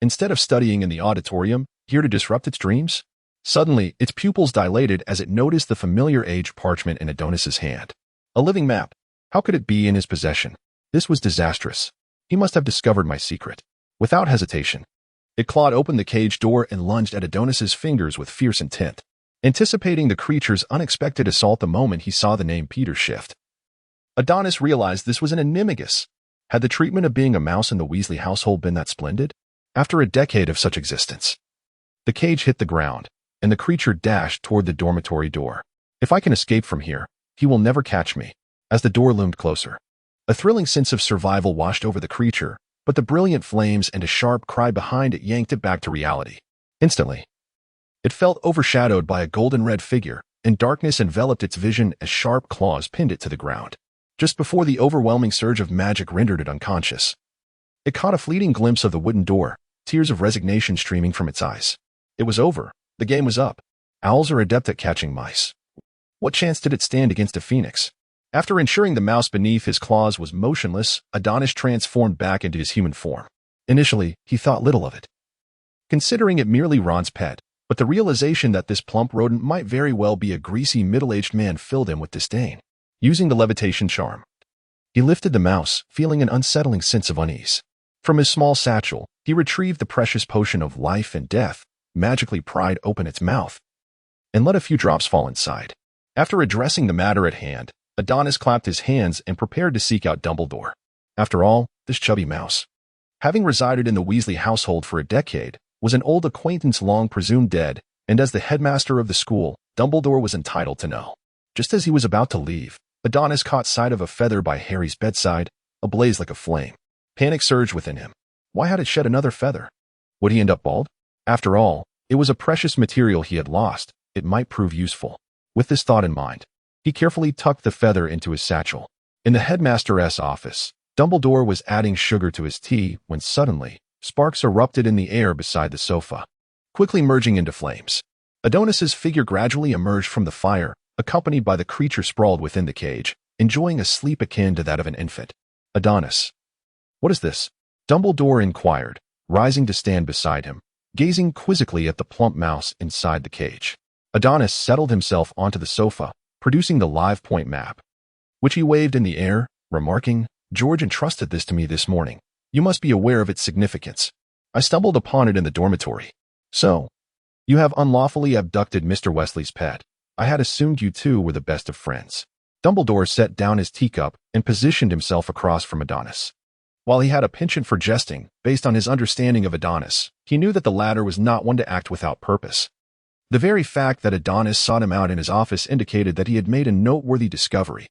instead of studying in the auditorium, here to disrupt its dreams? Suddenly, its pupils dilated as it noticed the familiar aged parchment in Adonis's hand. A living map. How could it be in his possession? This was disastrous. He must have discovered my secret. Without hesitation, it clawed open the cage door and lunged at Adonis's fingers with fierce intent, anticipating the creature's unexpected assault the moment he saw the name Peter shift. Adonis realized this was an animagus. Had the treatment of being a mouse in the Weasley household been that splendid? After a decade of such existence, the cage hit the ground, and the creature dashed toward the dormitory door. If I can escape from here, he will never catch me. As the door loomed closer, a thrilling sense of survival washed over the creature, but the brilliant flames and a sharp cry behind it yanked it back to reality. Instantly, it felt overshadowed by a golden-red figure, and darkness enveloped its vision as sharp claws pinned it to the ground. Just before the overwhelming surge of magic rendered it unconscious, it caught a fleeting glimpse of the wooden door, tears of resignation streaming from its eyes. It was over. The game was up. Owls are adept at catching mice. What chance did it stand against a phoenix? After ensuring the mouse beneath his claws was motionless, Adonis transformed back into his human form. Initially, he thought little of it, considering it merely Ron's pet, but the realization that this plump rodent might very well be a greasy middle-aged man filled him with disdain. Using the levitation charm, he lifted the mouse, feeling an unsettling sense of unease. From his small satchel, he retrieved the precious potion of life and death, magically pried open its mouth, and let a few drops fall inside. After addressing the matter at hand, Adonis clapped his hands and prepared to seek out Dumbledore. After all, this chubby mouse, having resided in the Weasley household for a decade, was an old acquaintance long presumed dead, and as the headmaster of the school, Dumbledore was entitled to know. Just as he was about to leave, Adonis caught sight of a feather by Harry's bedside, ablaze like a flame. Panic surged within him. Why had it shed another feather? Would he end up bald? After all, it was a precious material he had lost. It might prove useful. With this thought in mind, he carefully tucked the feather into his satchel. In the headmaster's office, Dumbledore was adding sugar to his tea when suddenly, sparks erupted in the air beside the sofa, quickly merging into flames. Adonis's figure gradually emerged from the fire, accompanied by the creature sprawled within the cage, enjoying a sleep akin to that of an infant. Adonis. What is this? Dumbledore inquired, rising to stand beside him, gazing quizzically at the plump mouse inside the cage. Adonis settled himself onto the sofa, producing the live point map, which he waved in the air, remarking, "George entrusted this to me this morning. You must be aware of its significance. I stumbled upon it in the dormitory." "So, You have unlawfully abducted Mr. Weasley's pet. I had assumed you two were the best of friends. Dumbledore set down his teacup and positioned himself across from Adonis. While he had a penchant for jesting, based on his understanding of Adonis, he knew that the latter was not one to act without purpose. The very fact that Adonis sought him out in his office indicated that he had made a noteworthy discovery.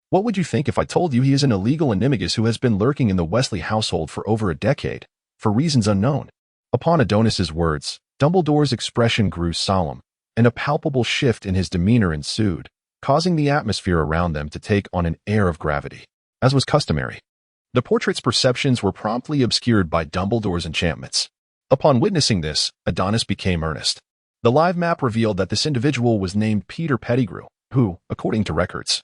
What would you think if I told you he is an illegal animagus who has been lurking in the Weasley household for over a decade, for reasons unknown? Upon Adonis's words, Dumbledore's expression grew solemn, and a palpable shift in his demeanor ensued, causing the atmosphere around them to take on an air of gravity. As was customary, the portrait's perceptions were promptly obscured by Dumbledore's enchantments. Upon witnessing this, Adonis became earnest. The live map revealed that this individual was named Peter Pettigrew, who, according to records,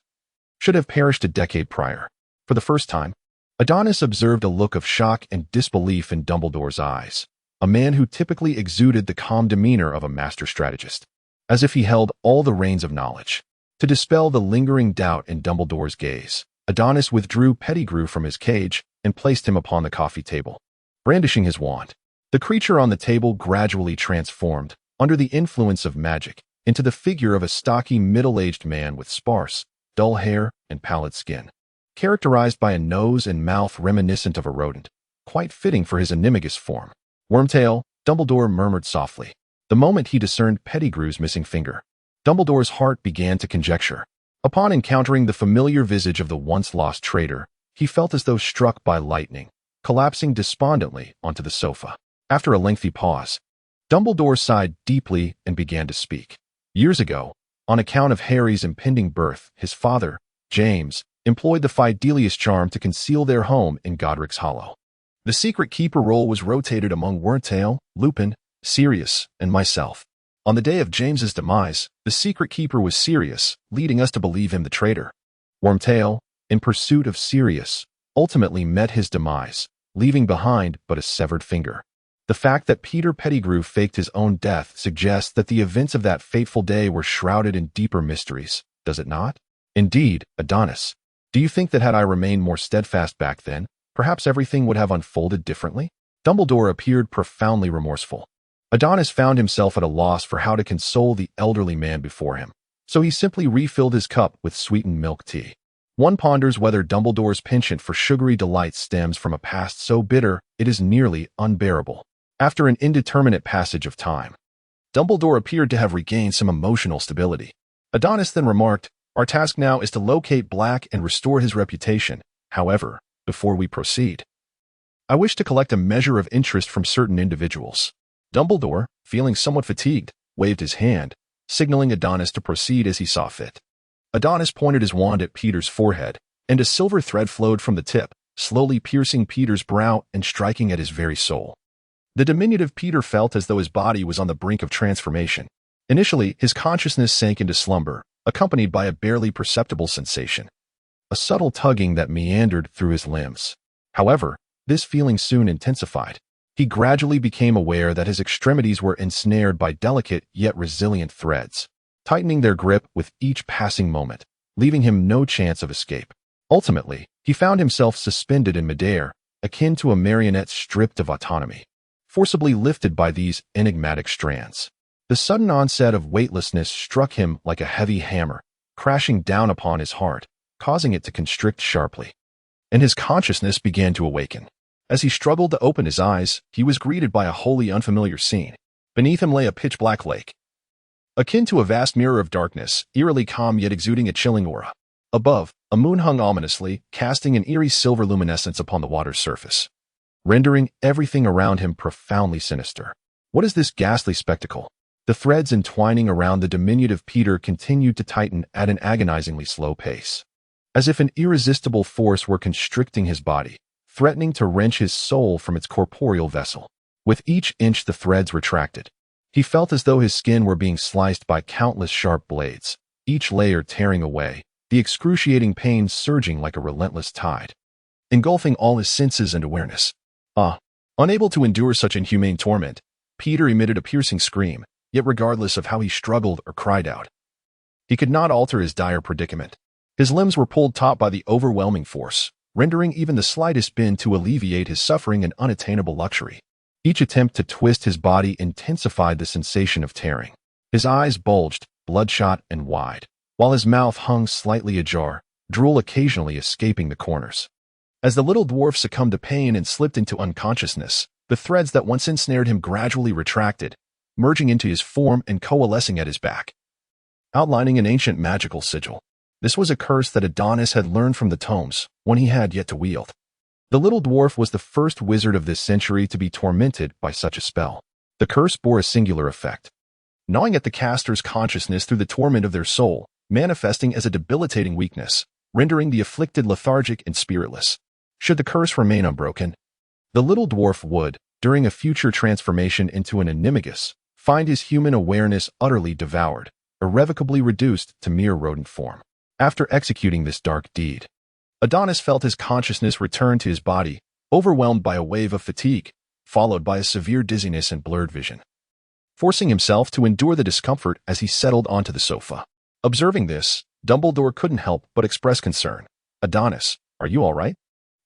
should have perished a decade prior. For the first time, Adonis observed a look of shock and disbelief in Dumbledore's eyes, a man who typically exuded the calm demeanor of a master strategist, as if he held all the reins of knowledge. To dispel the lingering doubt in Dumbledore's gaze, Adonis withdrew Pettigrew from his cage and placed him upon the coffee table. Brandishing his wand, the creature on the table gradually transformed, under the influence of magic, into the figure of a stocky middle-aged man with sparse, dull hair and pallid skin, characterized by a nose and mouth reminiscent of a rodent, quite fitting for his animagus form. Wormtail, Dumbledore murmured softly, the moment he discerned Pettigrew's missing finger. Dumbledore's heart began to conjecture. Upon encountering the familiar visage of the once-lost traitor, he felt as though struck by lightning, collapsing despondently onto the sofa. After a lengthy pause, Dumbledore sighed deeply and began to speak. Years ago, on account of Harry's impending birth, his father, James, employed the Fidelius charm to conceal their home in Godric's Hollow. The secret keeper role was rotated among Wormtail, Lupin, Sirius, and myself. On the day of James's demise, the secret keeper was Sirius, leading us to believe him the traitor. Wormtail, in pursuit of Sirius, ultimately met his demise, leaving behind but a severed finger. The fact that Peter Pettigrew faked his own death suggests that the events of that fateful day were shrouded in deeper mysteries, does it not? Indeed, Adonis, do you think that had I remained more steadfast back then, perhaps everything would have unfolded differently? Dumbledore appeared profoundly remorseful. Adonis found himself at a loss for how to console the elderly man before him, so he simply refilled his cup with sweetened milk tea. One ponders whether Dumbledore's penchant for sugary delights stems from a past so bitter it is nearly unbearable. After an indeterminate passage of time, Dumbledore appeared to have regained some emotional stability. Adonis then remarked, "Our task now is to locate Black and restore his reputation. However, before we proceed, I wish to collect a measure of interest from certain individuals." Dumbledore, feeling somewhat fatigued, waved his hand, signaling Adonis to proceed as he saw fit. Adonis pointed his wand at Peter's forehead, and a silver thread flowed from the tip, slowly piercing Peter's brow and striking at his very soul. The diminutive Peter felt as though his body was on the brink of transformation. Initially, his consciousness sank into slumber, accompanied by a barely perceptible sensation, a subtle tugging that meandered through his limbs. However, this feeling soon intensified. He gradually became aware that his extremities were ensnared by delicate yet resilient threads, tightening their grip with each passing moment, leaving him no chance of escape. Ultimately, he found himself suspended in midair, akin to a marionette stripped of autonomy, forcibly lifted by these enigmatic strands. The sudden onset of weightlessness struck him like a heavy hammer, crashing down upon his heart, causing it to constrict sharply. And his consciousness began to awaken. As he struggled to open his eyes, he was greeted by a wholly unfamiliar scene. Beneath him lay a pitch-black lake, akin to a vast mirror of darkness, eerily calm yet exuding a chilling aura. Above, a moon hung ominously, casting an eerie silver luminescence upon the water's surface, rendering everything around him profoundly sinister. What is this ghastly spectacle? The threads entwining around the diminutive Peter continued to tighten at an agonizingly slow pace, as if an irresistible force were constricting his body, threatening to wrench his soul from its corporeal vessel. With each inch the threads retracted. He felt as though his skin were being sliced by countless sharp blades, each layer tearing away, the excruciating pain surging like a relentless tide, engulfing all his senses and awareness. Unable to endure such inhumane torment, Peter emitted a piercing scream, yet regardless of how he struggled or cried out, he could not alter his dire predicament. His limbs were pulled taut by the overwhelming force, rendering even the slightest bend to alleviate his suffering an unattainable luxury. Each attempt to twist his body intensified the sensation of tearing. His eyes bulged, bloodshot and wide, while his mouth hung slightly ajar, drool occasionally escaping the corners. As the little dwarf succumbed to pain and slipped into unconsciousness, the threads that once ensnared him gradually retracted, merging into his form and coalescing at his back, outlining an ancient magical sigil. This was a curse that Adonis had learned from the tomes, one he had yet to wield. The little dwarf was the first wizard of this century to be tormented by such a spell. The curse bore a singular effect, gnawing at the caster's consciousness through the torment of their soul, manifesting as a debilitating weakness, rendering the afflicted lethargic and spiritless. Should the curse remain unbroken, the little dwarf would, during a future transformation into an animagus, find his human awareness utterly devoured, irrevocably reduced to mere rodent form. After executing this dark deed, Adonis felt his consciousness return to his body, overwhelmed by a wave of fatigue, followed by a severe dizziness and blurred vision. Forcing himself to endure the discomfort as he settled onto the sofa. Observing this, Dumbledore couldn't help but express concern. "Adonis, are you all right?"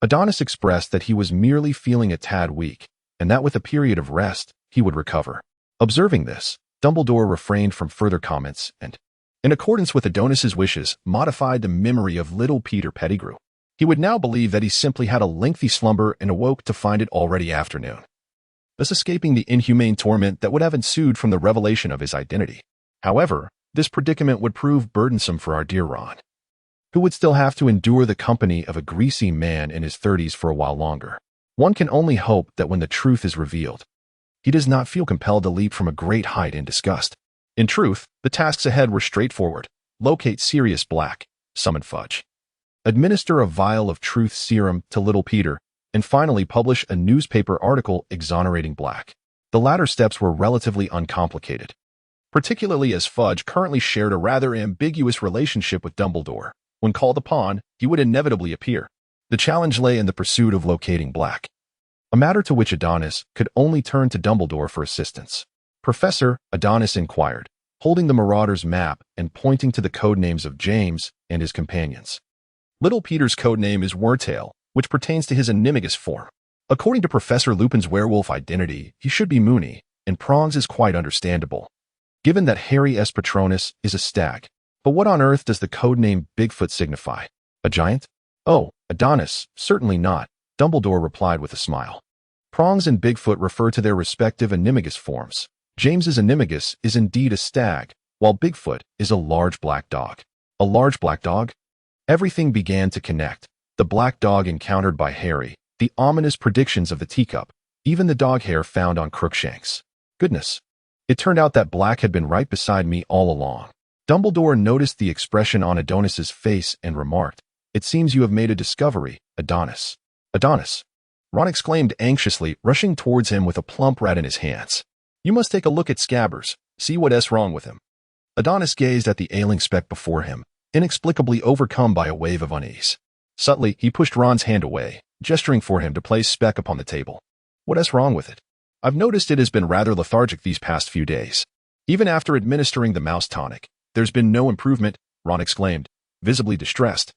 Adonis expressed that he was merely feeling a tad weak, and that with a period of rest, he would recover. Observing this, Dumbledore refrained from further comments and, in accordance with Adonis's wishes, modified the memory of little Peter Pettigrew. He would now believe that he simply had a lengthy slumber and awoke to find it already afternoon, thus escaping the inhumane torment that would have ensued from the revelation of his identity. However, this predicament would prove burdensome for our dear Ron, who would still have to endure the company of a greasy man in his 30s for a while longer. One can only hope that when the truth is revealed, he does not feel compelled to leap from a great height in disgust. In truth, the tasks ahead were straightforward. Locate Sirius Black, summon Fudge, administer a vial of truth serum to little Peter, and finally publish a newspaper article exonerating Black. The latter steps were relatively uncomplicated, particularly as Fudge currently shared a rather ambiguous relationship with Dumbledore. When called upon, he would inevitably appear. The challenge lay in the pursuit of locating Black, a matter to which Adonis could only turn to Dumbledore for assistance. "Professor," Adonis inquired, holding the Marauder's map and pointing to the codenames of James and his companions. Little Peter's codename is Wurtail, which pertains to his animagus form. According to Professor Lupin's werewolf identity, he should be Moony, and Prongs is quite understandable, given that Harry S. Patronus is a stag. But what on earth does the codename Bigfoot signify? A giant? "Oh, Adonis, certainly not," Dumbledore replied with a smile. Prongs and Bigfoot refer to their respective animagus forms. James's animagus is indeed a stag, while Bigfoot is a large black dog. A large black dog? Everything began to connect. The black dog encountered by Harry, the ominous predictions of the teacup, even the dog hair found on Crookshanks. Goodness. It turned out that Black had been right beside me all along. Dumbledore noticed the expression on Adonis's face and remarked, "It seems you have made a discovery, Adonis." "Adonis," Ron exclaimed anxiously, rushing towards him with a plump rat in his hands. "You must take a look at Scabbers, see what's wrong with him." Adonis gazed at the ailing speck before him, inexplicably overcome by a wave of unease. Subtly, he pushed Ron's hand away, gesturing for him to place Speck upon the table. "What's wrong with it?" "I've noticed it has been rather lethargic these past few days. Even after administering the mouse tonic, there's been no improvement," Ron exclaimed, visibly distressed,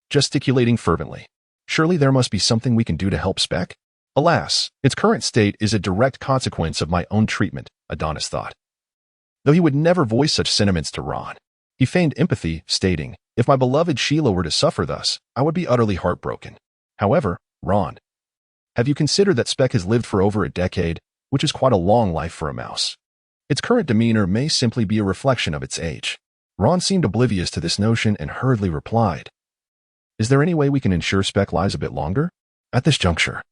gesticulating fervently. "Surely there must be something we can do to help Speck?" "Alas, its current state is a direct consequence of my own treatment," Adonis thought. Though he would never voice such sentiments to Ron, he feigned empathy, stating, "If my beloved Sheila were to suffer thus, I would be utterly heartbroken. However, Ron, have you considered that Speck has lived for over a decade, which is quite a long life for a mouse? Its current demeanor may simply be a reflection of its age." Ron seemed oblivious to this notion and hurriedly replied, "Is there any way we can ensure Speck lives a bit longer?" At this juncture,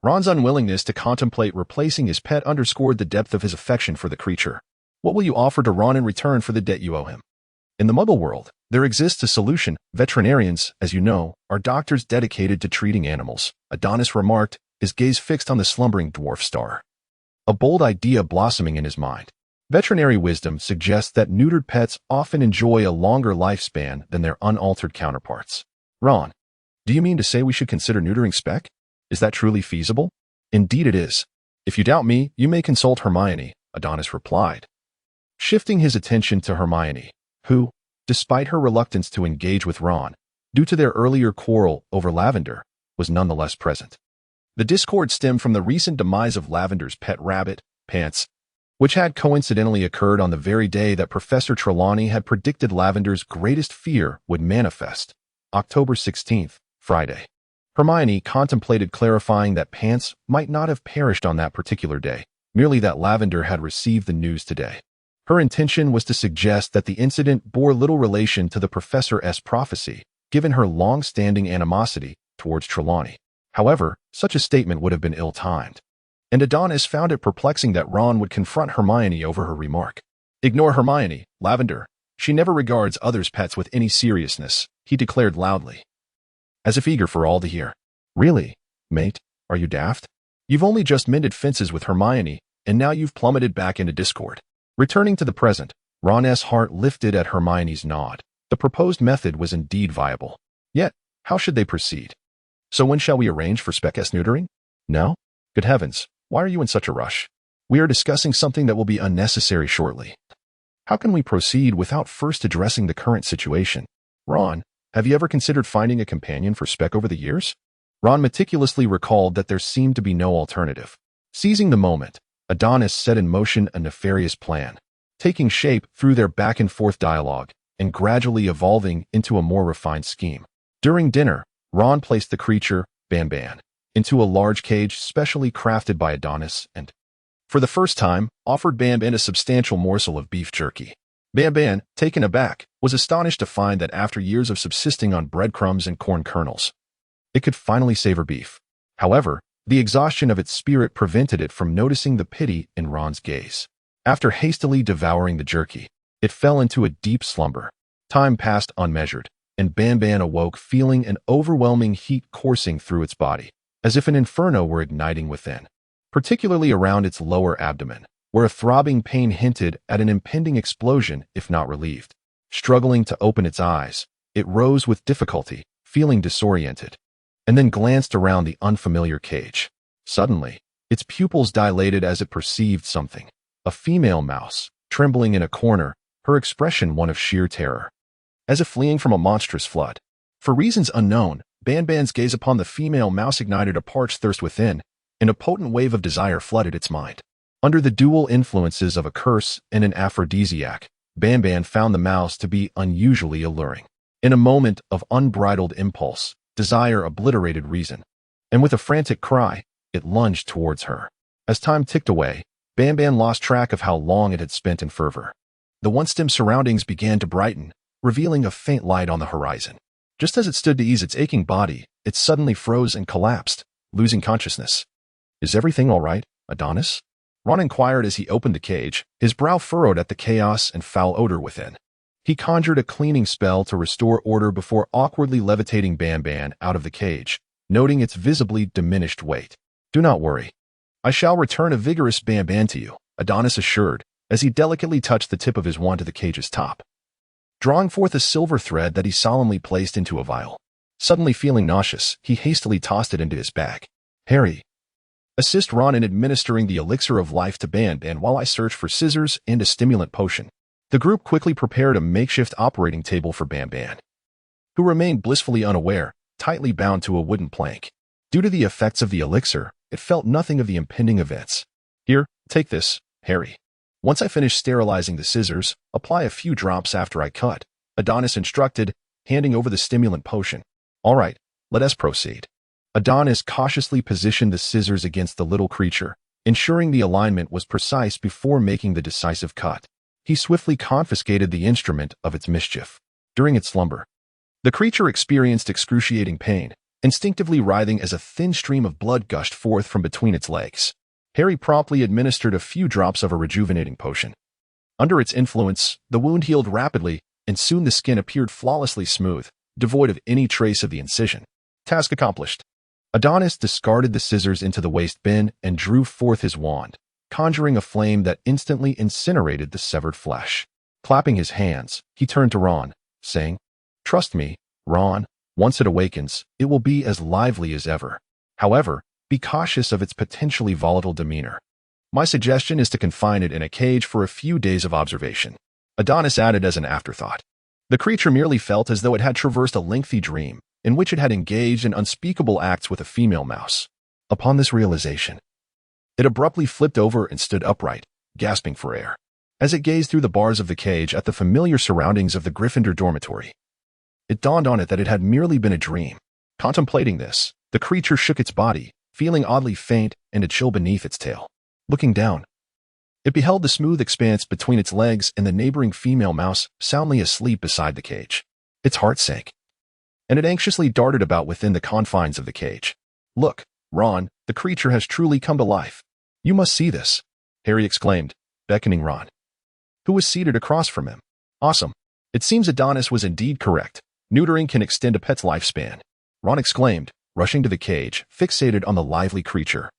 Ron's unwillingness to contemplate replacing his pet underscored the depth of his affection for the creature. "What will you offer to Ron in return for the debt you owe him?" "In the Muggle world, there exists a solution. Veterinarians, as you know, are doctors dedicated to treating animals," Adonis remarked, his gaze fixed on the slumbering dwarf star, a bold idea blossoming in his mind. Veterinary wisdom suggests that neutered pets often enjoy a longer lifespan than their unaltered counterparts. "Ron, do you mean to say we should consider neutering Speck? Is that truly feasible?" "Indeed it is. If you doubt me, you may consult Hermione," Adonis replied, shifting his attention to Hermione, who, despite her reluctance to engage with Ron, due to their earlier quarrel over Lavender, was nonetheless present. The discord stemmed from the recent demise of Lavender's pet rabbit, Pants, which had coincidentally occurred on the very day that Professor Trelawney had predicted Lavender's greatest fear would manifest, October 16th, Friday. Hermione contemplated clarifying that Pants might not have perished on that particular day, merely that Lavender had received the news today. Her intention was to suggest that the incident bore little relation to the Professor's prophecy, given her long-standing animosity towards Trelawney. However, such a statement would have been ill-timed, and Adonis found it perplexing that Ron would confront Hermione over her remark. "Ignore Hermione, Lavender. She never regards others' pets with any seriousness," he declared loudly, as if eager for all to hear. "Really, mate? Are you daft? You've only just mended fences with Hermione, and now you've plummeted back into discord." Returning to the present, Ron's heart lifted at Hermione's nod. The proposed method was indeed viable. Yet, how should they proceed? "So when shall we arrange for Speck's neutering? No? Good heavens, why are you in such a rush? We are discussing something that will be unnecessary shortly. How can we proceed without first addressing the current situation? Ron, have you ever considered finding a companion for Speck over the years?" Ron meticulously recalled that there seemed to be no alternative. Seizing the moment, Adonis set in motion a nefarious plan, taking shape through their back-and-forth dialogue and gradually evolving into a more refined scheme. During dinner, Ron placed the creature, Ban-Ban, into a large cage specially crafted by Adonis and, for the first time, offered Ban-Ban a substantial morsel of beef jerky. Ban-Ban, taken aback, was astonished to find that after years of subsisting on breadcrumbs and corn kernels, it could finally savor beef. However, the exhaustion of its spirit prevented it from noticing the pity in Ron's gaze. After hastily devouring the jerky, it fell into a deep slumber. Time passed unmeasured, and Ban-Ban awoke feeling an overwhelming heat coursing through its body, as if an inferno were igniting within, particularly around its lower abdomen, where a throbbing pain hinted at an impending explosion if not relieved. Struggling to open its eyes, it rose with difficulty, feeling disoriented, and then glanced around the unfamiliar cage. Suddenly, its pupils dilated as it perceived something. A female mouse, trembling in a corner, her expression one of sheer terror, as if fleeing from a monstrous flood. For reasons unknown, Ban-Ban's gaze upon the female mouse ignited a parched thirst within, and a potent wave of desire flooded its mind. Under the dual influences of a curse and an aphrodisiac, Ban-Ban found the mouse to be unusually alluring. In a moment of unbridled impulse, desire obliterated reason, and with a frantic cry, it lunged towards her. As time ticked away, Ban-Ban lost track of how long it had spent in fervor. The once dim surroundings began to brighten, revealing a faint light on the horizon. Just as it stood to ease its aching body, it suddenly froze and collapsed, losing consciousness. "Is everything all right, Adonis?" Ron inquired as he opened the cage, his brow furrowed at the chaos and foul odor within. He conjured a cleaning spell to restore order before awkwardly levitating Ban-Ban out of the cage, noting its visibly diminished weight. "Do not worry. I shall return a vigorous Ban-Ban to you," Adonis assured, as he delicately touched the tip of his wand to the cage's top, drawing forth a silver thread that he solemnly placed into a vial. Suddenly feeling nauseous, he hastily tossed it into his bag. "Harry, assist Ron in administering the elixir of life to Ban-Ban while I search for scissors and a stimulant potion." The group quickly prepared a makeshift operating table for Ban-Ban, who remained blissfully unaware, tightly bound to a wooden plank. Due to the effects of the elixir, it felt nothing of the impending events. "Here, take this, Harry. Once I finish sterilizing the scissors, apply a few drops after I cut," Adonis instructed, handing over the stimulant potion. "All right, let us proceed." Adonis cautiously positioned the scissors against the little creature, ensuring the alignment was precise before making the decisive cut. He swiftly confiscated the instrument of its mischief. During its slumber, the creature experienced excruciating pain, instinctively writhing as a thin stream of blood gushed forth from between its legs. Harry promptly administered a few drops of a rejuvenating potion. Under its influence, the wound healed rapidly, and soon the skin appeared flawlessly smooth, devoid of any trace of the incision. Task accomplished. Adonis discarded the scissors into the waste bin and drew forth his wand, conjuring a flame that instantly incinerated the severed flesh. Clapping his hands, he turned to Ron, saying, "Trust me, Ron, once it awakens, it will be as lively as ever. However, be cautious of its potentially volatile demeanor. My suggestion is to confine it in a cage for a few days of observation." Adonis added as an afterthought. The creature merely felt as though it had traversed a lengthy dream, in which it had engaged in unspeakable acts with a female mouse. Upon this realization, it abruptly flipped over and stood upright, gasping for air. As it gazed through the bars of the cage at the familiar surroundings of the Gryffindor dormitory, it dawned on it that it had merely been a dream. Contemplating this, the creature shook its body, feeling oddly faint and a chill beneath its tail. Looking down, it beheld the smooth expanse between its legs and the neighboring female mouse soundly asleep beside the cage. Its heart sank, and it anxiously darted about within the confines of the cage. "Look, Ron, the creature has truly come to life. You must see this," Harry exclaimed, beckoning Ron, who was seated across from him. "Awesome. It seems Adonis was indeed correct. Neutering can extend a pet's lifespan," Ron exclaimed, rushing to the cage, fixated on the lively creature.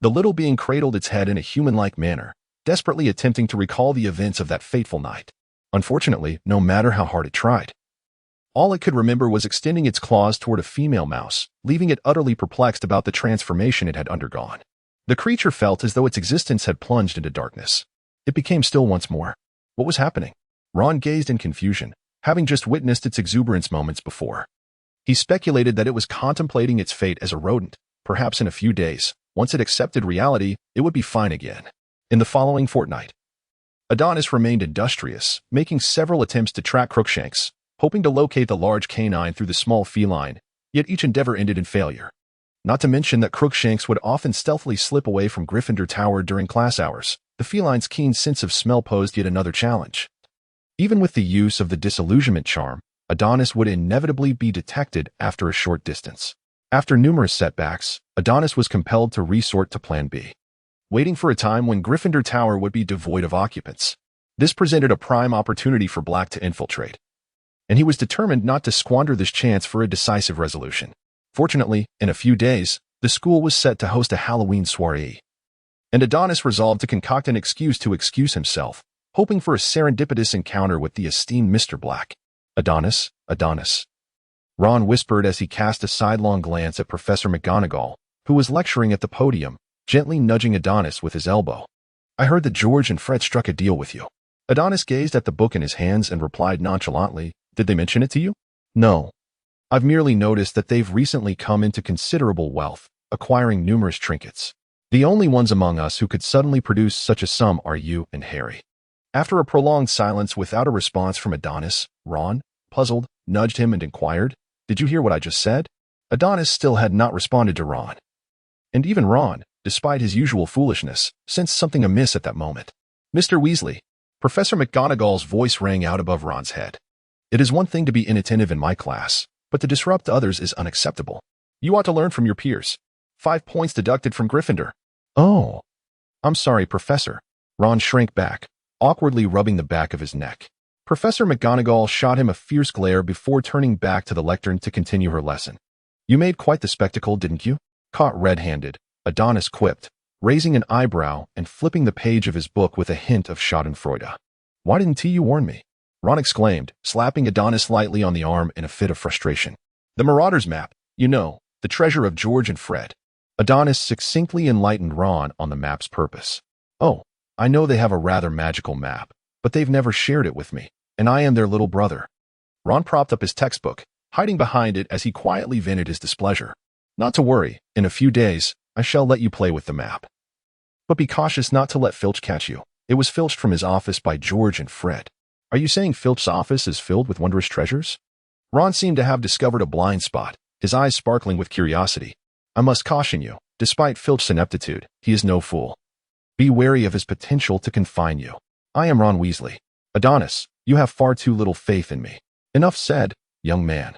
The little being cradled its head in a human-like manner, desperately attempting to recall the events of that fateful night. Unfortunately, no matter how hard it tried, all it could remember was extending its claws toward a female mouse, leaving it utterly perplexed about the transformation it had undergone. The creature felt as though its existence had plunged into darkness. It became still once more. What was happening? Ron gazed in confusion, having just witnessed its exuberance moments before. He speculated that it was contemplating its fate as a rodent. Perhaps in a few days, once it accepted reality, it would be fine again. In the following fortnight, Adonis remained industrious, making several attempts to track Crookshanks, hoping to locate the large canine through the small feline, yet each endeavor ended in failure. Not to mention that Crookshanks would often stealthily slip away from Gryffindor Tower during class hours. The feline's keen sense of smell posed yet another challenge. Even with the use of the disillusionment charm, Adonis would inevitably be detected after a short distance. After numerous setbacks, Adonis was compelled to resort to Plan B, waiting for a time when Gryffindor Tower would be devoid of occupants. This presented a prime opportunity for Black to infiltrate, and he was determined not to squander this chance for a decisive resolution. Fortunately, in a few days, the school was set to host a Halloween soiree, and Adonis resolved to concoct an excuse to excuse himself, hoping for a serendipitous encounter with the esteemed Mr. Black. "Adonis, Adonis," Ron whispered as he cast a sidelong glance at Professor McGonagall, who was lecturing at the podium, gently nudging Adonis with his elbow. "I heard that George and Fred struck a deal with you." Adonis gazed at the book in his hands and replied nonchalantly, "Did they mention it to you?" "No. I've merely noticed that they've recently come into considerable wealth, acquiring numerous trinkets. The only ones among us who could suddenly produce such a sum are you and Harry." After a prolonged silence without a response from Adonis, Ron, puzzled, nudged him and inquired, "Did you hear what I just said?" Adonis still had not responded to Ron. And even Ron, despite his usual foolishness, sensed something amiss at that moment. "Mr. Weasley," Professor McGonagall's voice rang out above Ron's head. "It is one thing to be inattentive in my class, but to disrupt others is unacceptable. You ought to learn from your peers. 5 points deducted from Gryffindor." "Oh, I'm sorry, Professor." Ron shrank back, awkwardly rubbing the back of his neck. Professor McGonagall shot him a fierce glare before turning back to the lectern to continue her lesson. "You made quite the spectacle, didn't you?" Caught red-handed, Adonis quipped, raising an eyebrow and flipping the page of his book with a hint of schadenfreude. "Why didn't you warn me?" Ron exclaimed, slapping Adonis lightly on the arm in a fit of frustration. "The Marauders map, you know, the treasure of George and Fred." Adonis succinctly enlightened Ron on the map's purpose. "Oh, I know they have a rather magical map, but they've never shared it with me, and I am their little brother." Ron propped up his textbook, hiding behind it as he quietly vented his displeasure. "Not to worry, in a few days, I shall let you play with the map. But be cautious not to let Filch catch you. It was filched from his office by George and Fred." "Are you saying Filch's office is filled with wondrous treasures?" Ron seemed to have discovered a blind spot, his eyes sparkling with curiosity. "I must caution you, despite Filch's ineptitude, he is no fool. Be wary of his potential to confine you. I am Ron Weasley. Adonis, you have far too little faith in me." "Enough said, young man.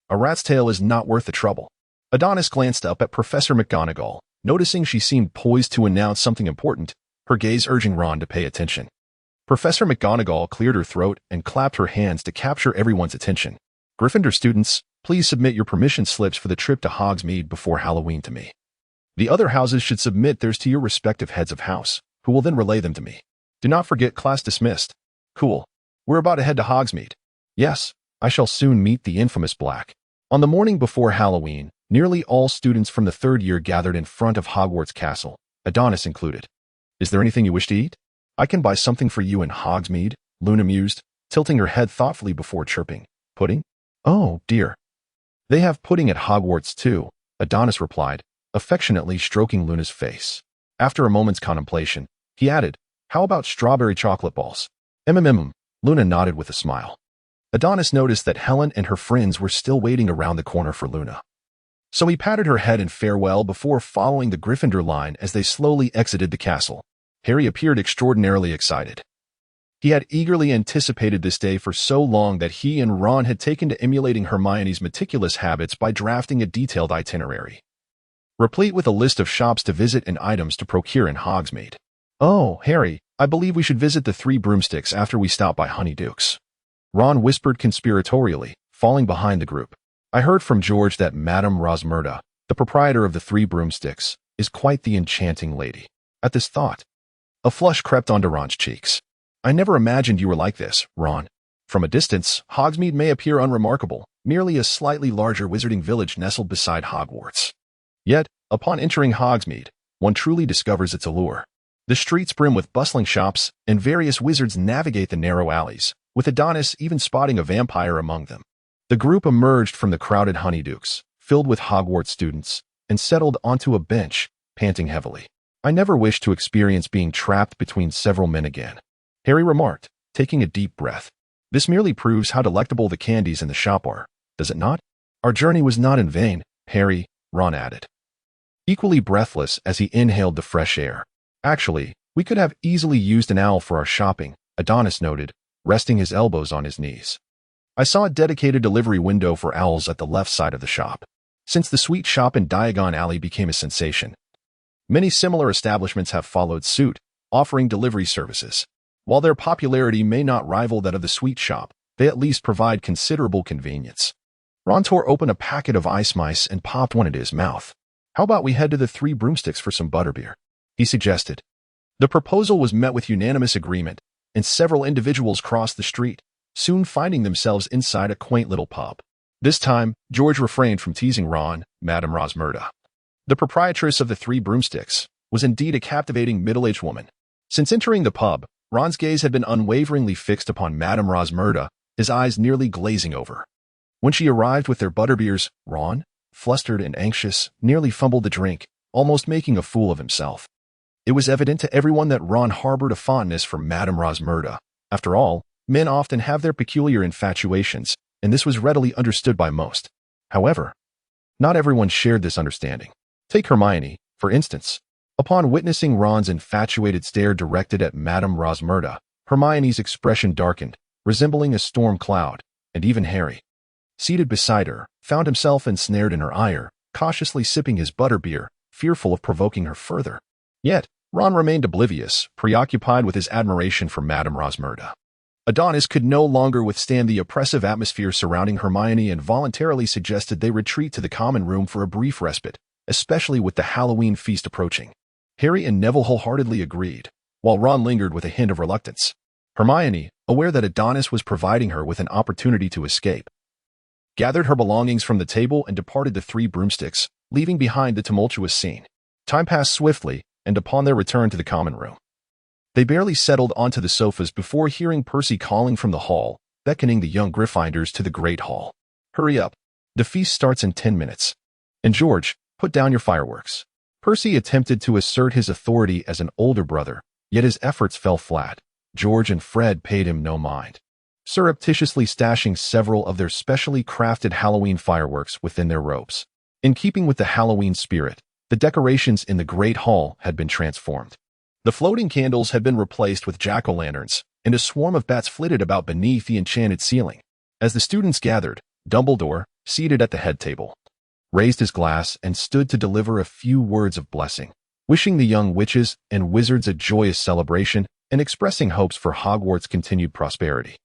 A rat's tail is not worth the trouble." Adonis glanced up at Professor McGonagall, noticing she seemed poised to announce something important, her gaze urging Ron to pay attention. Professor McGonagall cleared her throat and clapped her hands to capture everyone's attention. "Gryffindor students, please submit your permission slips for the trip to Hogsmeade before Halloween to me. The other houses should submit theirs to your respective heads of house, who will then relay them to me. Do not forget class dismissed." "Cool. We're about to head to Hogsmeade." "Yes, I shall soon meet the infamous Black." On the morning before Halloween, nearly all students from the 3rd year gathered in front of Hogwarts Castle, Adonis included. "Is there anything you wish to eat? I can buy something for you in Hogsmeade," Luna mused, tilting her head thoughtfully before chirping. "Pudding? Oh, dear. They have pudding at Hogwarts too," Adonis replied, affectionately stroking Luna's face. After a moment's contemplation, he added, "How about strawberry chocolate balls?" Luna nodded with a smile. Adonis noticed that Helen and her friends were still waiting around the corner for Luna. So he patted her head in farewell before following the Gryffindor line as they slowly exited the castle. Harry appeared extraordinarily excited. He had eagerly anticipated this day for so long that he and Ron had taken to emulating Hermione's meticulous habits by drafting a detailed itinerary, replete with a list of shops to visit and items to procure in Hogsmeade. "Oh, Harry, I believe we should visit the Three Broomsticks after we stop by Honeydukes," Ron whispered conspiratorially, falling behind the group. "I heard from George that Madame Rosmerta, the proprietor of the Three Broomsticks, is quite the enchanting lady." At this thought, a flush crept onto Ron's cheeks. "I never imagined you were like this, Ron." From a distance, Hogsmeade may appear unremarkable, merely a slightly larger wizarding village nestled beside Hogwarts. Yet, upon entering Hogsmeade, one truly discovers its allure. The streets brim with bustling shops, and various wizards navigate the narrow alleys, with Adonis even spotting a vampire among them. The group emerged from the crowded Honeydukes, filled with Hogwarts students, and settled onto a bench, panting heavily. "I never wish to experience being trapped between several men again," Harry remarked, taking a deep breath. "This merely proves how delectable the candies in the shop are, does it not?" "Our journey was not in vain, Harry," Ron added, equally breathless as he inhaled the fresh air. "Actually, we could have easily used an owl for our shopping," Adonis noted, resting his elbows on his knees. "I saw a dedicated delivery window for owls at the left side of the shop. Since the sweet shop in Diagon Alley became a sensation, many similar establishments have followed suit, offering delivery services. While their popularity may not rival that of the sweet shop, they at least provide considerable convenience." Ron tore open a packet of ice mice and popped one into his mouth. "How about we head to the Three Broomsticks for some butterbeer?" he suggested. The proposal was met with unanimous agreement, and several individuals crossed the street, soon finding themselves inside a quaint little pub. This time, George refrained from teasing Ron. Madame Rosmerta, the proprietress of the Three Broomsticks, was indeed a captivating middle-aged woman. Since entering the pub, Ron's gaze had been unwaveringly fixed upon Madame Rosmerta, his eyes nearly glazing over. When she arrived with their butterbeers, Ron, flustered and anxious, nearly fumbled the drink, almost making a fool of himself. It was evident to everyone that Ron harbored a fondness for Madame Rosmerta. After all, men often have their peculiar infatuations, and this was readily understood by most. However, not everyone shared this understanding. Take Hermione, for instance. Upon witnessing Ron's infatuated stare directed at Madame Rosmerta, Hermione's expression darkened, resembling a storm cloud, and even Harry, seated beside her, found himself ensnared in her ire, cautiously sipping his butterbeer, fearful of provoking her further. Yet, Ron remained oblivious, preoccupied with his admiration for Madame Rosmerta. Adonis could no longer withstand the oppressive atmosphere surrounding Hermione and voluntarily suggested they retreat to the common room for a brief respite, especially with the Halloween feast approaching. Harry and Neville wholeheartedly agreed, while Ron lingered with a hint of reluctance. Hermione, aware that Adonis was providing her with an opportunity to escape, gathered her belongings from the table and departed the Three Broomsticks, leaving behind the tumultuous scene. Time passed swiftly, and upon their return to the common room, they barely settled onto the sofas before hearing Percy calling from the hall, beckoning the young Gryffindors to the Great Hall. "Hurry up. The feast starts in 10 minutes. And George, put down your fireworks." Percy attempted to assert his authority as an older brother, yet his efforts fell flat. George and Fred paid him no mind, surreptitiously stashing several of their specially crafted Halloween fireworks within their robes. In keeping with the Halloween spirit, the decorations in the Great Hall had been transformed. The floating candles had been replaced with jack-o'-lanterns, and a swarm of bats flitted about beneath the enchanted ceiling. As the students gathered, Dumbledore, seated at the head table, raised his glass and stood to deliver a few words of blessing, wishing the young witches and wizards a joyous celebration and expressing hopes for Hogwarts' continued prosperity.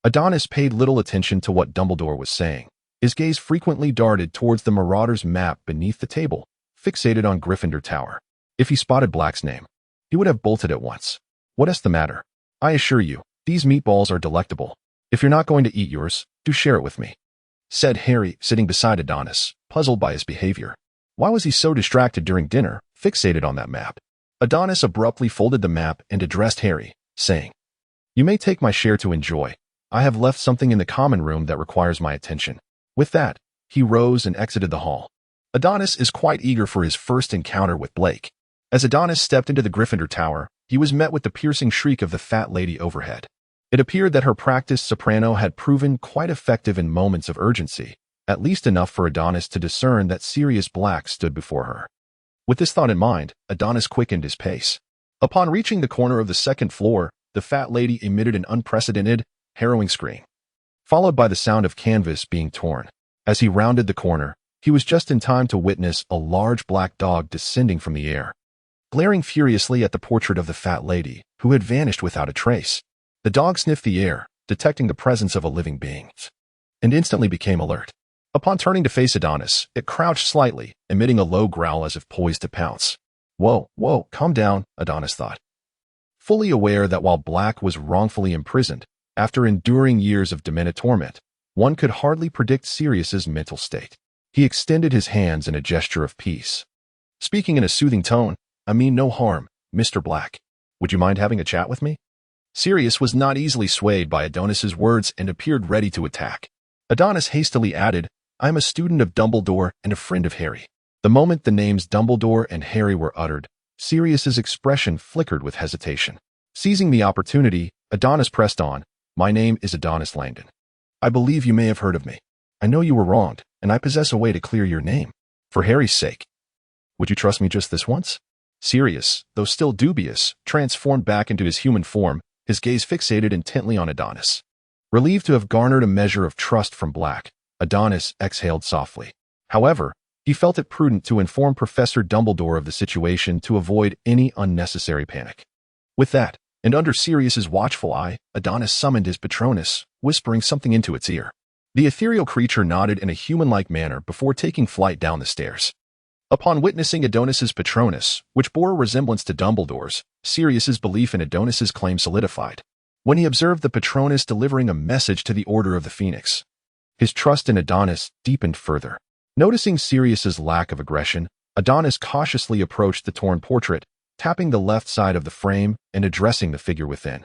Adonis paid little attention to what Dumbledore was saying. His gaze frequently darted towards the Marauder's map beneath the table, fixated on Gryffindor Tower. If he spotted Black's name, he would have bolted at once. "What is the matter? I assure you, these meatballs are delectable. If you're not going to eat yours, do share it with me," said Harry, sitting beside Adonis, puzzled by his behavior. Why was he so distracted during dinner, fixated on that map? Adonis abruptly folded the map and addressed Harry, saying, "You may take my share to enjoy. I have left something in the common room that requires my attention." With that, he rose and exited the hall. Adonis is quite eager for his first encounter with Blake. As Adonis stepped into the Gryffindor Tower, he was met with the piercing shriek of the fat lady overhead. It appeared that her practiced soprano had proven quite effective in moments of urgency, at least enough for Adonis to discern that Sirius Black stood before her. With this thought in mind, Adonis quickened his pace. Upon reaching the corner of the second floor, the fat lady emitted an unprecedented, harrowing scream, followed by the sound of canvas being torn. As he rounded the corner, he was just in time to witness a large black dog descending from the air, glaring furiously at the portrait of the fat lady, who had vanished without a trace. The dog sniffed the air, detecting the presence of a living being, and instantly became alert. Upon turning to face Adonis, it crouched slightly, emitting a low growl as if poised to pounce. Whoa, calm down, Adonis thought. Fully aware that while Black was wrongfully imprisoned, after enduring years of demented torment, one could hardly predict Sirius's mental state. He extended his hands in a gesture of peace. Speaking in a soothing tone, "I mean no harm, Mr. Black. Would you mind having a chat with me?" Sirius was not easily swayed by Adonis's words and appeared ready to attack. Adonis hastily added, "I am a student of Dumbledore and a friend of Harry." The moment the names Dumbledore and Harry were uttered, Sirius's expression flickered with hesitation. Seizing the opportunity, Adonis pressed on, "My name is Adonis Langdon. I believe you may have heard of me. I know you were wronged, and I possess a way to clear your name. For Harry's sake. Would you trust me just this once?" Sirius, though still dubious, transformed back into his human form, his gaze fixated intently on Adonis. Relieved to have garnered a measure of trust from Black, Adonis exhaled softly. However, he felt it prudent to inform Professor Dumbledore of the situation to avoid any unnecessary panic. With that, and under Sirius's watchful eye, Adonis summoned his Patronus, whispering something into its ear. The ethereal creature nodded in a human-like manner before taking flight down the stairs. Upon witnessing Adonis's Patronus, which bore a resemblance to Dumbledore's, Sirius's belief in Adonis's claim solidified. When he observed the Patronus delivering a message to the Order of the Phoenix, his trust in Adonis deepened further. Noticing Sirius's lack of aggression, Adonis cautiously approached the torn portrait, tapping the left side of the frame and addressing the figure within.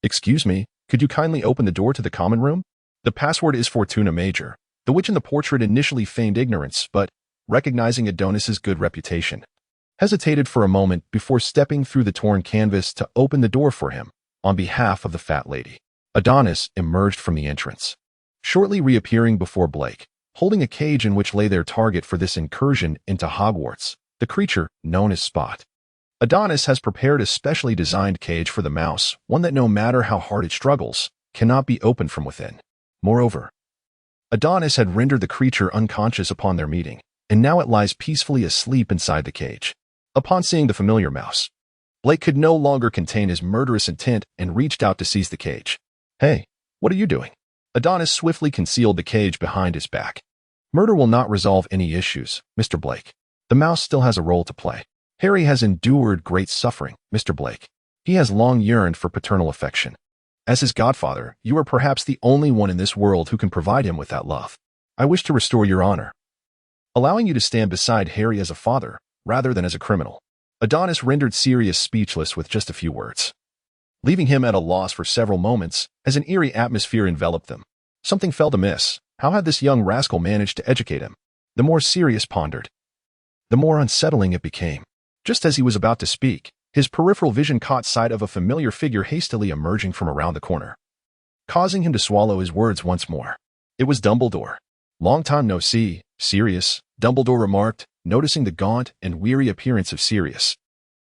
"Excuse me, could you kindly open the door to the common room? The password is Fortuna Major." The witch in the portrait initially feigned ignorance, but, recognizing Adonis's good reputation, hesitated for a moment before stepping through the torn canvas to open the door for him, on behalf of the fat lady. Adonis emerged from the entrance, shortly reappearing before Blake, holding a cage in which lay their target for this incursion into Hogwarts, the creature known as Spot. Adonis has prepared a specially designed cage for the mouse, one that no matter how hard it struggles, cannot be opened from within. Moreover, Adonis had rendered the creature unconscious upon their meeting, and now it lies peacefully asleep inside the cage. Upon seeing the familiar mouse, Blake could no longer contain his murderous intent and reached out to seize the cage. "Hey, what are you doing?" Adonis swiftly concealed the cage behind his back. "Murder will not resolve any issues, Mr. Blake. The mouse still has a role to play. Harry has endured great suffering, Mr. Blake. He has long yearned for paternal affection. As his godfather, you are perhaps the only one in this world who can provide him with that love. I wish to restore your honor, allowing you to stand beside Harry as a father, rather than as a criminal." Adonis rendered Sirius speechless with just a few words, leaving him at a loss for several moments as an eerie atmosphere enveloped them. Something felt amiss. How had this young rascal managed to educate him? The more Sirius pondered, the more unsettling it became. Just as he was about to speak, his peripheral vision caught sight of a familiar figure hastily emerging from around the corner, causing him to swallow his words once more. It was Dumbledore. "Long time no see, Sirius," Dumbledore remarked, noticing the gaunt and weary appearance of Sirius.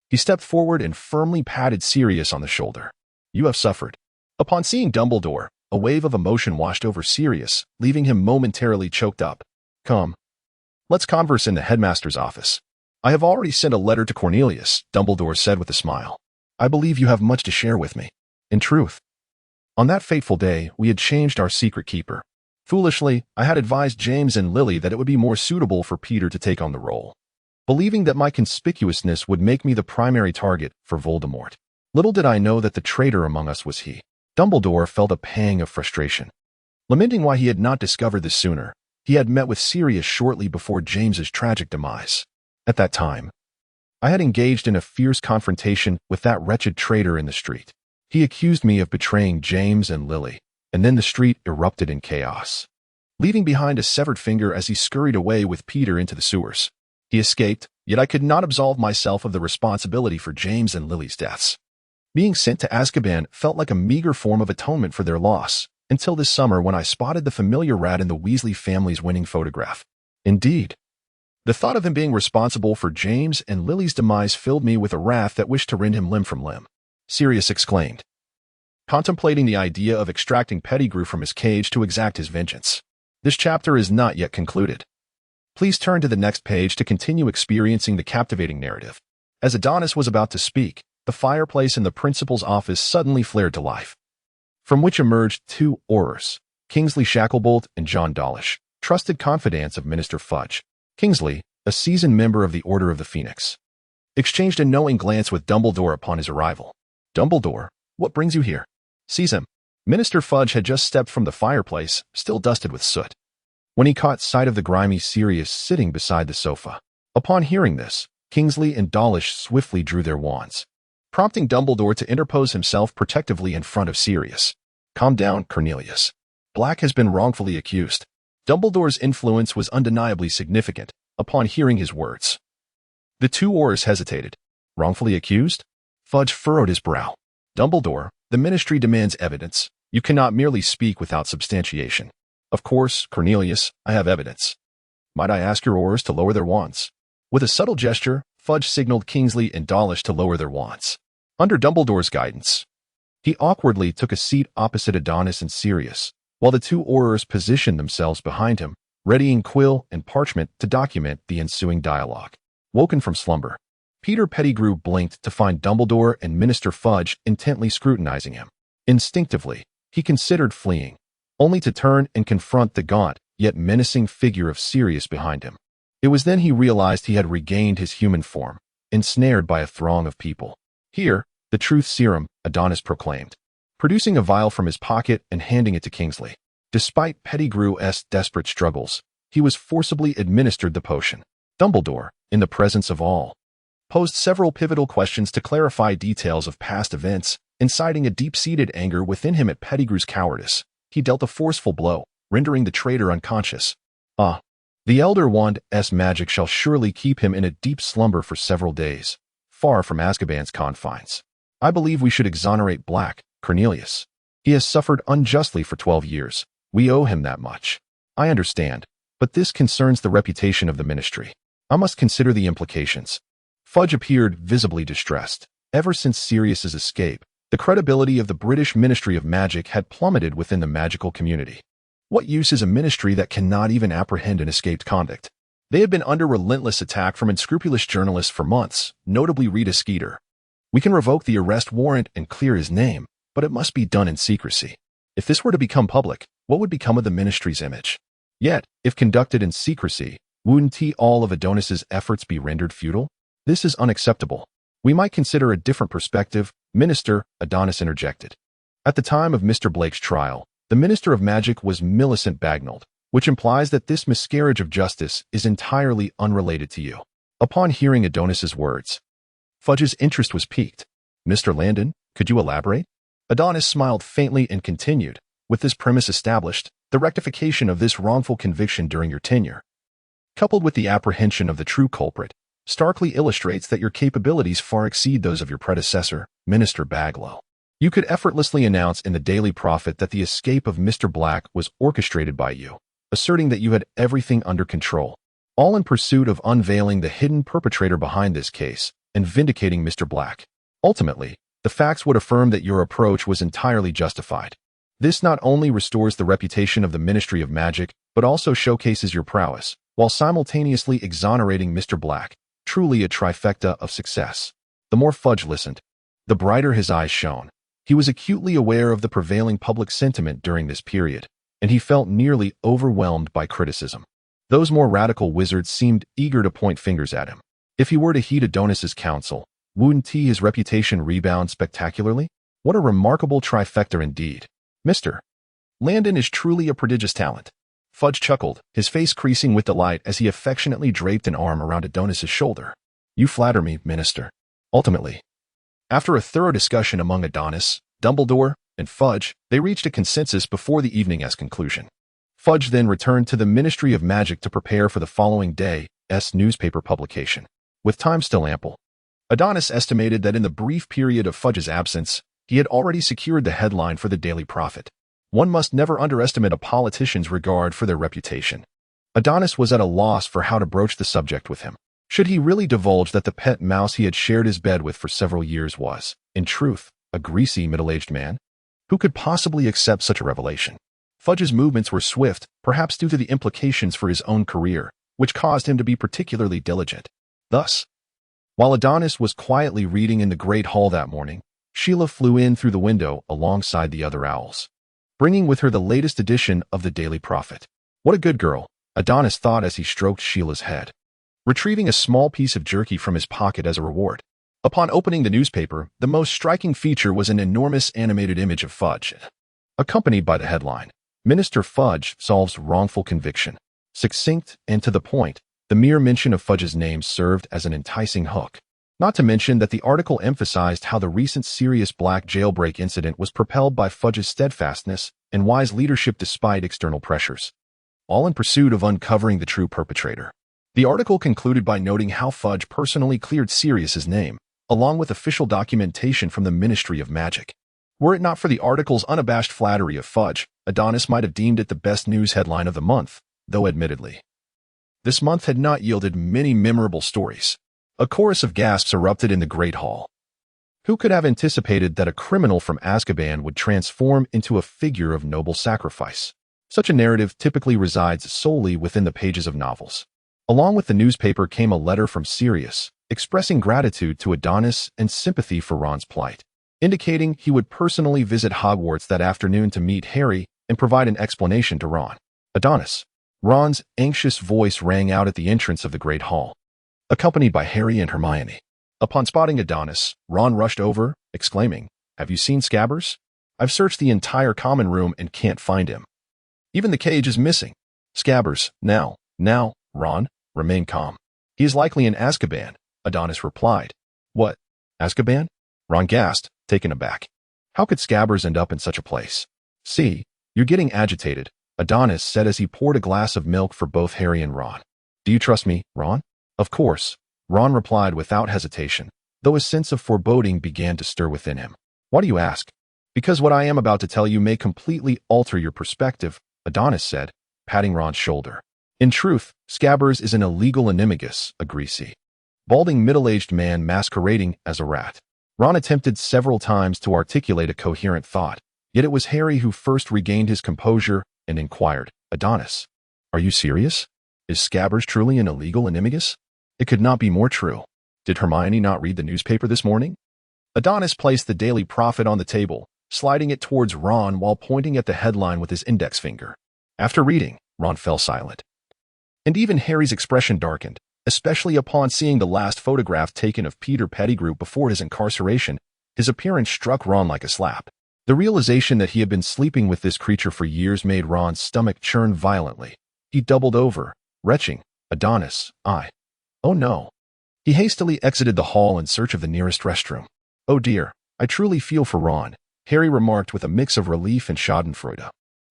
He stepped forward and firmly patted Sirius on the shoulder. "You have suffered." Upon seeing Dumbledore, a wave of emotion washed over Sirius, leaving him momentarily choked up. "Come, let's converse in the headmaster's office." "I have already sent a letter to Cornelius," Dumbledore said with a smile. "I believe you have much to share with me." In truth, on that fateful day, we had changed our secret keeper. Foolishly, I had advised James and Lily that it would be more suitable for Peter to take on the role, believing that my conspicuousness would make me the primary target for Voldemort. Little did I know that the traitor among us was he. Dumbledore felt a pang of frustration. Lamenting why he had not discovered this sooner, he had met with Sirius shortly before James's tragic demise. At that time, I had engaged in a fierce confrontation with that wretched traitor in the street. He accused me of betraying James and Lily, and then the street erupted in chaos. leaving behind a severed finger as he scurried away with Peter into the sewers. He escaped, yet I could not absolve myself of the responsibility for James and Lily's deaths. Being sent to Azkaban felt like a meager form of atonement for their loss, until this summer when I spotted the familiar rat in the Weasley family's winning photograph. Indeed, the thought of him being responsible for James and Lily's demise filled me with a wrath that wished to rend him limb from limb. Sirius exclaimed, contemplating the idea of extracting Pettigrew from his cage to exact his vengeance. This chapter is not yet concluded. Please turn to the next page to continue experiencing the captivating narrative. As Adonis was about to speak, the fireplace in the principal's office suddenly flared to life, from which emerged two Aurors, Kingsley Shacklebolt and John Dawlish, trusted confidants of Minister Fudge. Kingsley, a seasoned member of the Order of the Phoenix, exchanged a knowing glance with Dumbledore upon his arrival. Dumbledore, what brings you here? Seize him. Minister Fudge had just stepped from the fireplace, still dusted with soot, when he caught sight of the grimy Sirius sitting beside the sofa. Upon hearing this, Kingsley and Dawlish swiftly drew their wands, prompting Dumbledore to interpose himself protectively in front of Sirius. Calm down, Cornelius. Black has been wrongfully accused. Dumbledore's influence was undeniably significant upon hearing his words. The two Aurors hesitated. Wrongfully accused? Fudge furrowed his brow. Dumbledore, the Ministry demands evidence. You cannot merely speak without substantiation. Of course, Cornelius, I have evidence. Might I ask your Aurors to lower their wands? With a subtle gesture, Fudge signaled Kingsley and Dawlish to lower their wands. Under Dumbledore's guidance, he awkwardly took a seat opposite Adonis and Sirius, while the two Aurors positioned themselves behind him, readying quill and parchment to document the ensuing dialogue. Woken from slumber, Peter Pettigrew blinked to find Dumbledore and Minister Fudge intently scrutinizing him. Instinctively, he considered fleeing, only to turn and confront the gaunt, yet menacing figure of Sirius behind him. It was then he realized he had regained his human form, ensnared by a throng of people. Here, the truth serum, Adonis proclaimed, producing a vial from his pocket and handing it to Kingsley. Despite Pettigrew's desperate struggles, he was forcibly administered the potion. Dumbledore, in the presence of all, posed several pivotal questions to clarify details of past events, inciting a deep-seated anger within him at Pettigrew's cowardice. He dealt a forceful blow, rendering the traitor unconscious. The Elder Wand's magic shall surely keep him in a deep slumber for several days, far from Azkaban's confines. I believe we should exonerate Black, Cornelius. He has suffered unjustly for 12 years. We owe him that much. I understand, but this concerns the reputation of the Ministry. I must consider the implications. Fudge appeared visibly distressed. Ever since Sirius's escape, the credibility of the British Ministry of Magic had plummeted within the magical community. What use is a ministry that cannot even apprehend an escaped convict? They have been under relentless attack from unscrupulous journalists for months, notably Rita Skeeter. We can revoke the arrest warrant and clear his name, but it must be done in secrecy. If this were to become public, what would become of the ministry's image? Yet, if conducted in secrecy, wouldn't all of Adonis's efforts be rendered futile? This is unacceptable. We might consider a different perspective, Minister, Adonis interjected. At the time of Mr. Blake's trial, the Minister of Magic was Millicent Bagnold, which implies that this miscarriage of justice is entirely unrelated to you. Upon hearing Adonis's words, Fudge's interest was piqued. Mr. Landon, could you elaborate? Adonis smiled faintly and continued, with this premise established, the rectification of this wrongful conviction during your tenure, coupled with the apprehension of the true culprit, starkly illustrates that your capabilities far exceed those of your predecessor, Minister Baglow. You could effortlessly announce in the Daily Prophet that the escape of Mr. Black was orchestrated by you, asserting that you had everything under control, all in pursuit of unveiling the hidden perpetrator behind this case and vindicating Mr. Black. Ultimately, the facts would affirm that your approach was entirely justified. This not only restores the reputation of the Ministry of Magic, but also showcases your prowess, while simultaneously exonerating Mr. Black, truly a trifecta of success. The more Fudge listened, the brighter his eyes shone. He was acutely aware of the prevailing public sentiment during this period, and he felt nearly overwhelmed by criticism. Those more radical wizards seemed eager to point fingers at him. If he were to heed Adonis's counsel, wouldn't his reputation rebound spectacularly? What a remarkable trifecta indeed. Mr. Landon is truly a prodigious talent. Fudge chuckled, his face creasing with delight as he affectionately draped an arm around Adonis's shoulder. You flatter me, Minister. Ultimately, after a thorough discussion among Adonis, Dumbledore, and Fudge, they reached a consensus before the evening's conclusion. Fudge then returned to the Ministry of Magic to prepare for the following day's newspaper publication. With time still ample, Adonis estimated that in the brief period of Fudge's absence, he had already secured the headline for the Daily Prophet. One must never underestimate a politician's regard for their reputation. Adonis was at a loss for how to broach the subject with him. Should he really divulge that the pet mouse he had shared his bed with for several years was, in truth, a greasy middle-aged man? Who could possibly accept such a revelation? Fudge's movements were swift, perhaps due to the implications for his own career, which caused him to be particularly diligent. Thus, while Adonis was quietly reading in the great hall that morning, Sheila flew in through the window alongside the other owls, bringing with her the latest edition of the Daily Prophet. What a good girl, Adonis thought as he stroked Sheila's head, retrieving a small piece of jerky from his pocket as a reward. Upon opening the newspaper, the most striking feature was an enormous animated image of Fudge, accompanied by the headline, Minister Fudge Solves Wrongful Conviction. Succinct and to the point, the mere mention of Fudge's name served as an enticing hook. Not to mention that the article emphasized how the recent serious black jailbreak incident was propelled by Fudge's steadfastness and wise leadership despite external pressures, all in pursuit of uncovering the true perpetrator. The article concluded by noting how Fudge personally cleared Sirius's name, along with official documentation from the Ministry of Magic. Were it not for the article's unabashed flattery of Fudge, Adonis might have deemed it the best news headline of the month, though admittedly, this month had not yielded many memorable stories. A chorus of gasps erupted in the great hall. Who could have anticipated that a criminal from Azkaban would transform into a figure of noble sacrifice? Such a narrative typically resides solely within the pages of novels. Along with the newspaper came a letter from Sirius, expressing gratitude to Adonis and sympathy for Ron's plight, indicating he would personally visit Hogwarts that afternoon to meet Harry and provide an explanation to Ron. Adonis. Ron's anxious voice rang out at the entrance of the great hall, accompanied by Harry and Hermione. Upon spotting Adonis, Ron rushed over, exclaiming, "Have you seen Scabbers? I've searched the entire common room and can't find him. Even the cage is missing." "Scabbers, now, Ron, remain calm. He is likely in Azkaban," Adonis replied. "What? Azkaban?" Ron gasped, taken aback. How could Scabbers end up in such a place? "See, you're getting agitated," Adonis said as he poured a glass of milk for both Harry and Ron. "Do you trust me, Ron?" "Of course," Ron replied without hesitation, though a sense of foreboding began to stir within him. "Why do you ask?" "Because what I am about to tell you may completely alter your perspective," Adonis said, patting Ron's shoulder. "In truth, Scabbers is an illegal animagus, a greasy, balding middle-aged man masquerading as a rat." Ron attempted several times to articulate a coherent thought, yet it was Harry who first regained his composure and inquired, "Adonis, are you serious? Is Scabbers truly an illegal animagus?" It could not be more true. Did Hermione not read the newspaper this morning? Adonis placed the Daily Prophet on the table, sliding it towards Ron while pointing at the headline with his index finger. After reading, Ron fell silent. And even Harry's expression darkened, especially upon seeing the last photograph taken of Peter Pettigrew before his incarceration. His appearance struck Ron like a slap. The realization that he had been sleeping with this creature for years made Ron's stomach churn violently. He doubled over, retching, "Adonis, oh no." He hastily exited the hall in search of the nearest restroom. "Oh dear, I truly feel for Ron," Harry remarked with a mix of relief and schadenfreude.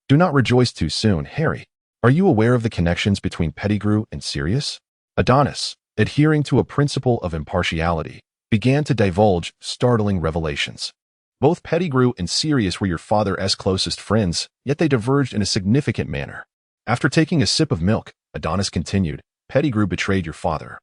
"Do not rejoice too soon, Harry. Are you aware of the connections between Pettigrew and Sirius?" Adonis, adhering to a principle of impartiality, began to divulge startling revelations. "Both Pettigrew and Sirius were your father's closest friends, yet they diverged in a significant manner." After taking a sip of milk, Adonis continued, "Pettigrew betrayed your father,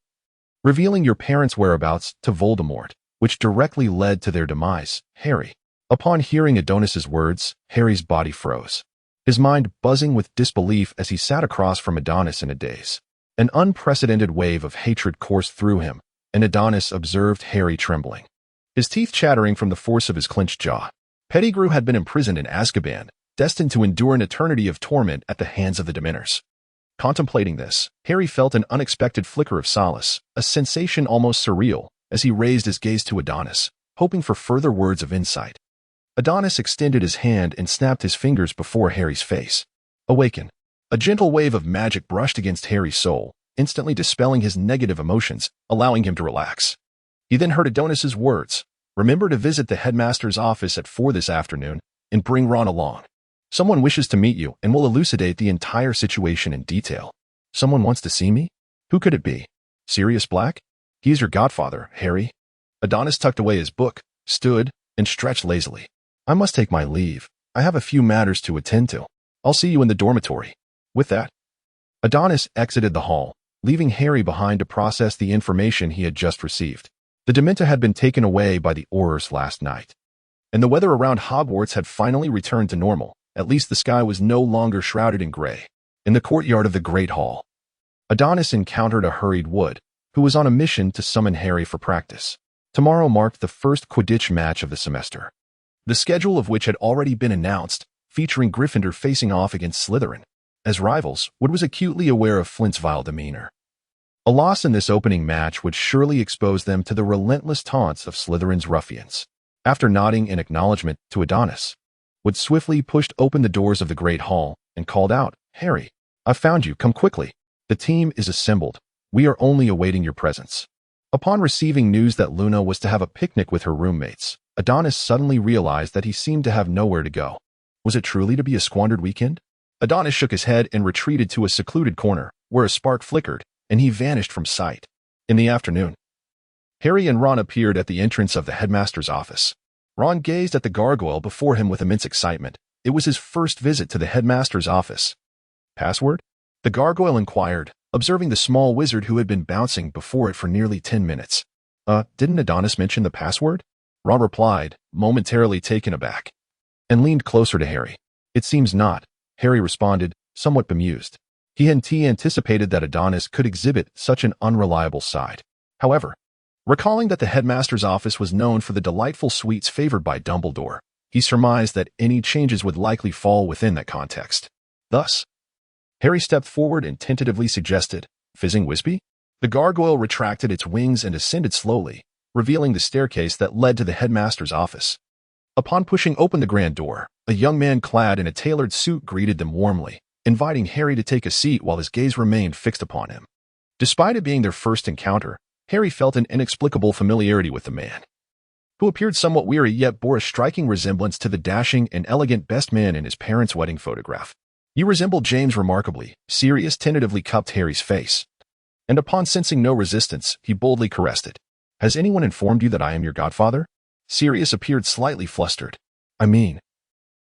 revealing your parents' whereabouts to Voldemort, which directly led to their demise, Harry." Upon hearing Adonis's words, Harry's body froze, his mind buzzing with disbelief as he sat across from Adonis in a daze. An unprecedented wave of hatred coursed through him, and Adonis observed Harry trembling, his teeth chattering from the force of his clenched jaw. Pettigrew had been imprisoned in Azkaban, destined to endure an eternity of torment at the hands of the Dementors. Contemplating this, Harry felt an unexpected flicker of solace, a sensation almost surreal, as he raised his gaze to Adonis, hoping for further words of insight. Adonis extended his hand and snapped his fingers before Harry's face. "Awaken." A gentle wave of magic brushed against Harry's soul, instantly dispelling his negative emotions, allowing him to relax. He then heard Adonis's words, "Remember to visit the headmaster's office at 4 this afternoon, and bring Ron along." Someone wishes to meet you and will elucidate the entire situation in detail. Someone wants to see me? Who could it be? Sirius Black? He is your godfather, Harry. Adonis tucked away his book, stood, and stretched lazily. I must take my leave. I have a few matters to attend to. I'll see you in the dormitory. With that, Adonis exited the hall, leaving Harry behind to process the information he had just received. The Dementor had been taken away by the Aurors last night, and the weather around Hogwarts had finally returned to normal. At least the sky was no longer shrouded in gray. In the courtyard of the Great Hall, Adonis encountered a hurried Wood, who was on a mission to summon Harry for practice. Tomorrow marked the first Quidditch match of the semester, the schedule of which had already been announced, featuring Gryffindor facing off against Slytherin. As rivals, Wood was acutely aware of Flint's vile demeanor. A loss in this opening match would surely expose them to the relentless taunts of Slytherin's ruffians. After nodding in acknowledgement to Adonis, Wood swiftly pushed open the doors of the Great Hall and called out, Harry, I've found you, come quickly. The team is assembled. We are only awaiting your presence. Upon receiving news that Luna was to have a picnic with her roommates, Adonis suddenly realized that he seemed to have nowhere to go. Was it truly to be a squandered weekend? Adonis shook his head and retreated to a secluded corner, where a spark flickered, and he vanished from sight. In the afternoon, Harry and Ron appeared at the entrance of the headmaster's office. Ron gazed at the gargoyle before him with immense excitement. It was his first visit to the headmaster's office. Password? The gargoyle inquired, observing the small wizard who had been bouncing before it for nearly 10 minutes. Didn't Adonis mention the password? Ron replied, momentarily taken aback, and leaned closer to Harry. It seems not, Harry responded, somewhat bemused. He hadn't anticipated that Adonis could exhibit such an unreliable side. However, recalling that the headmaster's office was known for the delightful sweets favored by Dumbledore, he surmised that any changes would likely fall within that context. Thus, Harry stepped forward and tentatively suggested, Fizzing Wispy? The gargoyle retracted its wings and ascended slowly, revealing the staircase that led to the headmaster's office. Upon pushing open the grand door, a young man clad in a tailored suit greeted them warmly, inviting Harry to take a seat while his gaze remained fixed upon him. Despite it being their first encounter, Harry felt an inexplicable familiarity with the man, who appeared somewhat weary yet bore a striking resemblance to the dashing and elegant best man in his parents' wedding photograph. You resemble James remarkably. Sirius tentatively cupped Harry's face, and upon sensing no resistance, he boldly caressed it. Has anyone informed you that I am your godfather? Sirius appeared slightly flustered. I mean,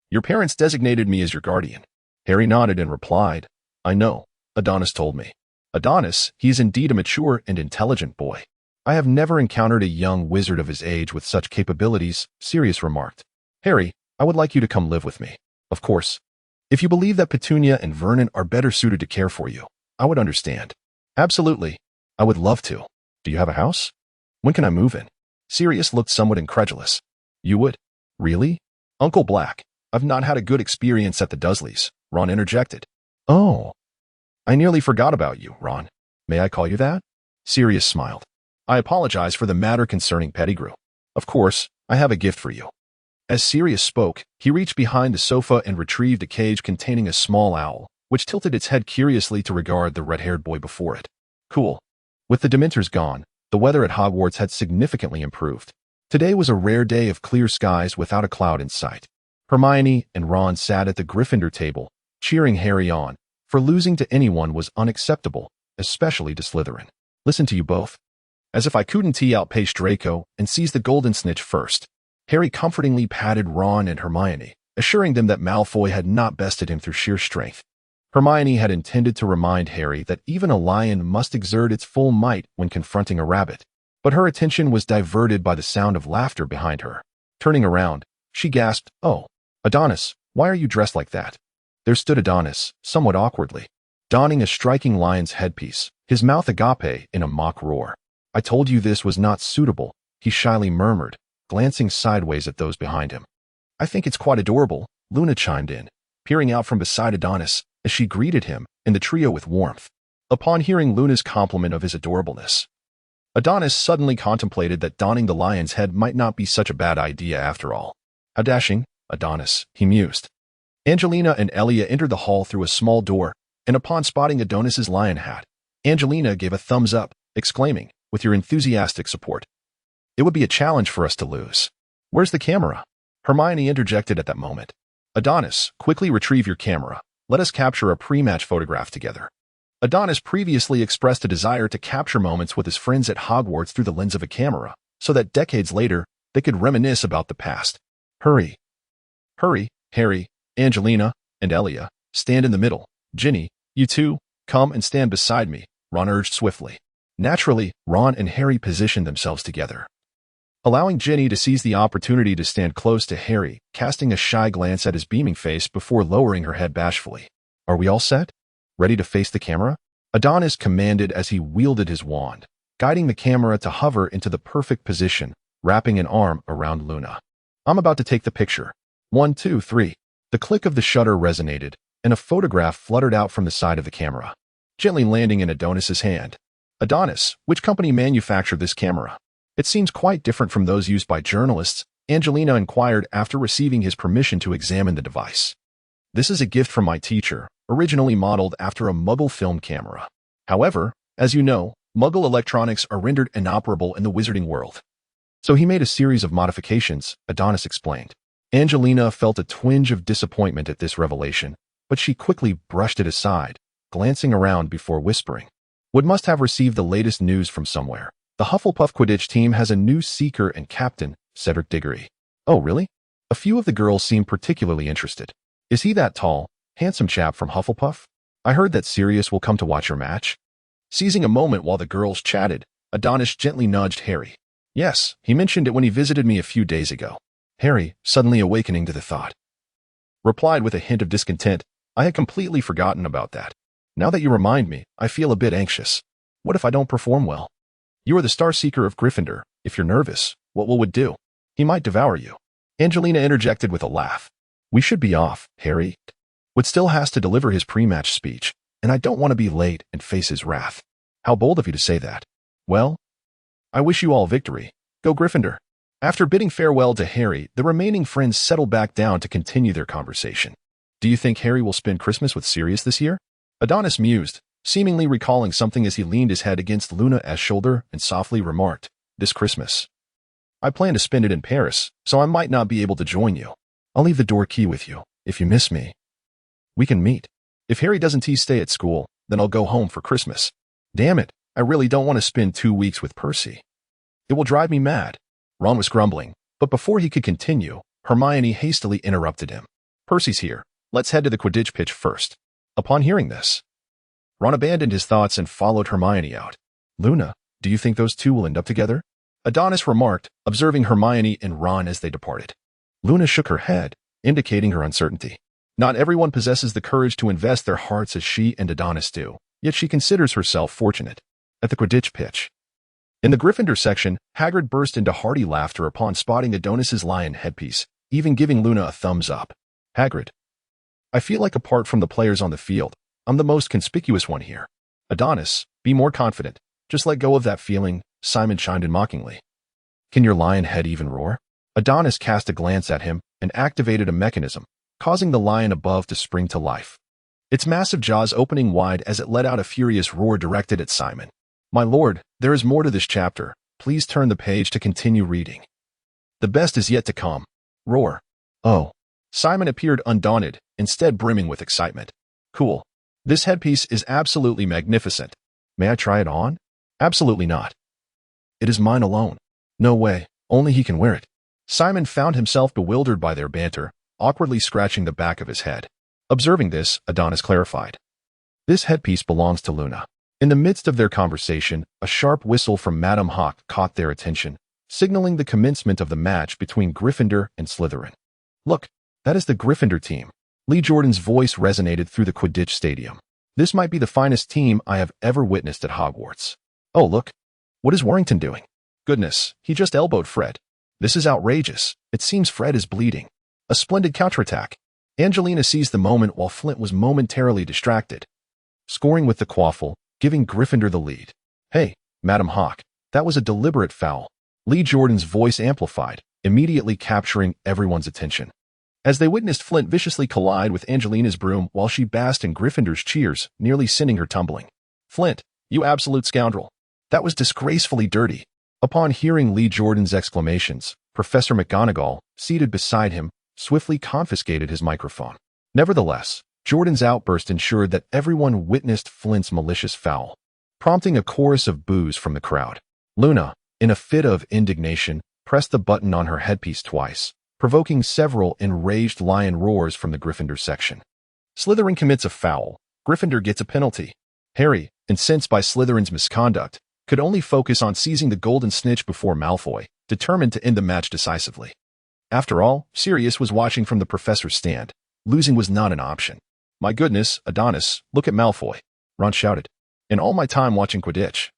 your parents designated me as your guardian. Harry nodded and replied, I know, Adonis told me. Adonis, he is indeed a mature and intelligent boy. I have never encountered a young wizard of his age with such capabilities, Sirius remarked. Harry, I would like you to come live with me. Of course, if you believe that Petunia and Vernon are better suited to care for you, I would understand. Absolutely. I would love to. Do you have a house? When can I move in? Sirius looked somewhat incredulous. You would? Really? Uncle Black, I've not had a good experience at the Dursleys, Ron interjected. Oh. I nearly forgot about you, Ron. May I call you that? Sirius smiled. I apologize for the matter concerning Pettigrew. Of course, I have a gift for you. As Sirius spoke, he reached behind the sofa and retrieved a cage containing a small owl, which tilted its head curiously to regard the red-haired boy before it. Cool. With the Dementors gone, the weather at Hogwarts had significantly improved. Today was a rare day of clear skies without a cloud in sight. Hermione and Ron sat at the Gryffindor table, cheering Harry on, for losing to anyone was unacceptable, especially to Slytherin. Listen to you both. As if I couldn't outpace Draco and seize the golden snitch first, Harry comfortingly patted Ron and Hermione, assuring them that Malfoy had not bested him through sheer strength. Hermione had intended to remind Harry that even a lion must exert its full might when confronting a rabbit, but her attention was diverted by the sound of laughter behind her. Turning around, she gasped, Oh, Adonis, why are you dressed like that? There stood Adonis, somewhat awkwardly, donning a striking lion's headpiece, his mouth agape in a mock roar. I told you this was not suitable, he shyly murmured, glancing sideways at those behind him. I think it's quite adorable, Luna chimed in, peering out from beside Adonis as she greeted him and the trio with warmth. Upon hearing Luna's compliment of his adorableness, Adonis suddenly contemplated that donning the lion's head might not be such a bad idea after all. How dashing, Adonis, he mused. Angelina and Elia entered the hall through a small door, and upon spotting Adonis's lion hat, Angelina gave a thumbs up, exclaiming, with your enthusiastic support, it would be a challenge for us to lose. Where's the camera? Hermione interjected at that moment. Adonis, quickly retrieve your camera. Let us capture a pre-match photograph together. Adonis previously expressed a desire to capture moments with his friends at Hogwarts through the lens of a camera, so that decades later, they could reminisce about the past. Hurry. Hurry, Harry, Angelina, and Elia, stand in the middle. Ginny, you two, come and stand beside me, Ron urged swiftly. Naturally, Ron and Harry positioned themselves together, allowing Ginny to seize the opportunity to stand close to Harry, casting a shy glance at his beaming face before lowering her head bashfully. Are we all set? Ready to face the camera? Adonis commanded as he wielded his wand, guiding the camera to hover into the perfect position, wrapping an arm around Luna. I'm about to take the picture. 1, 2, 3. The click of the shutter resonated, and a photograph fluttered out from the side of the camera, gently landing in Adonis's hand. Adonis, which company manufactured this camera? It seems quite different from those used by journalists, Angelina inquired after receiving his permission to examine the device. This is a gift from my teacher, originally modeled after a Muggle film camera. However, as you know, Muggle electronics are rendered inoperable in the wizarding world. So he made a series of modifications, Adonis explained. Angelina felt a twinge of disappointment at this revelation, but she quickly brushed it aside, glancing around before whispering. Wood must have received the latest news from somewhere. The Hufflepuff Quidditch team has a new seeker and captain, Cedric Diggory. Oh, really? A few of the girls seem particularly interested. Is he that tall, handsome chap from Hufflepuff? I heard that Sirius will come to watch your match. Seizing a moment while the girls chatted, Adonis gently nudged Harry. Yes, he mentioned it when he visited me a few days ago. Harry, suddenly awakening to the thought, replied with a hint of discontent. I had completely forgotten about that. Now that you remind me, I feel a bit anxious. What if I don't perform well? You are the Star Seeker of Gryffindor. If you're nervous, what will Wood do? He might devour you. Angelina interjected with a laugh. We should be off, Harry. Wood still has to deliver his pre-match speech, and I don't want to be late and face his wrath. How bold of you to say that. Well, I wish you all victory. Go Gryffindor. After bidding farewell to Harry, the remaining friends settled back down to continue their conversation. Do you think Harry will spend Christmas with Sirius this year? Adonis mused, seemingly recalling something as he leaned his head against Luna's shoulder and softly remarked, This Christmas, I plan to spend it in Paris, so I might not be able to join you. I'll leave the door key with you. If you miss me, we can meet. If Harry doesn't stay at school, then I'll go home for Christmas. Damn it, I really don't want to spend 2 weeks with Percy. It will drive me mad. Ron was grumbling, but before he could continue, Hermione hastily interrupted him. Percy's here. Let's head to the Quidditch pitch first. Upon hearing this, Ron abandoned his thoughts and followed Hermione out. Luna, do you think those two will end up together? Adonis remarked, observing Hermione and Ron as they departed. Luna shook her head, indicating her uncertainty. Not everyone possesses the courage to invest their hearts as she and Adonis do, yet she considers herself fortunate. At the Quidditch pitch, in the Gryffindor section, Hagrid burst into hearty laughter upon spotting Adonis's lion headpiece, even giving Luna a thumbs up. Hagrid, I feel like apart from the players on the field, I'm the most conspicuous one here. Adonis, be more confident. Just let go of that feeling, Simon chimed in mockingly. Can your lion head even roar? Adonis cast a glance at him and activated a mechanism, causing the lion above to spring to life. Its massive jaws opening wide as it let out a furious roar directed at Simon. My lord, there is more to this chapter. Please turn the page to continue reading. The best is yet to come. Roar. Oh. Simon appeared undaunted, instead brimming with excitement. Cool. This headpiece is absolutely magnificent. May I try it on? Absolutely not. It is mine alone. No way, only he can wear it. Simon found himself bewildered by their banter, awkwardly scratching the back of his head. Observing this, Adonis clarified. This headpiece belongs to Luna. In the midst of their conversation, a sharp whistle from Madame Hawk caught their attention, signaling the commencement of the match between Gryffindor and Slytherin. Look, that is the Gryffindor team. Lee Jordan's voice resonated through the Quidditch stadium. This might be the finest team I have ever witnessed at Hogwarts. Oh, look. What is Warrington doing? Goodness, he just elbowed Fred. This is outrageous. It seems Fred is bleeding. A splendid counterattack. Angelina seized the moment while Flint was momentarily distracted, scoring with the quaffle, giving Gryffindor the lead. Hey, Madam Hawk, that was a deliberate foul. Lee Jordan's voice amplified, immediately capturing everyone's attention. As they witnessed Flint viciously collide with Angelina's broom while she basked in Gryffindor's cheers, nearly sending her tumbling. Flint, you absolute scoundrel. That was disgracefully dirty. Upon hearing Lee Jordan's exclamations, Professor McGonagall, seated beside him, swiftly confiscated his microphone. Nevertheless, Jordan's outburst ensured that everyone witnessed Flint's malicious foul, prompting a chorus of boos from the crowd. Luna, in a fit of indignation, pressed the button on her headpiece twice, provoking several enraged lion roars from the Gryffindor section. Slytherin commits a foul. Gryffindor gets a penalty. Harry, incensed by Slytherin's misconduct, could only focus on seizing the golden snitch before Malfoy, determined to end the match decisively. After all, Sirius was watching from the professor's stand. Losing was not an option. "My goodness, Adonis, look at Malfoy," Ron shouted. "In all my time watching Quidditch,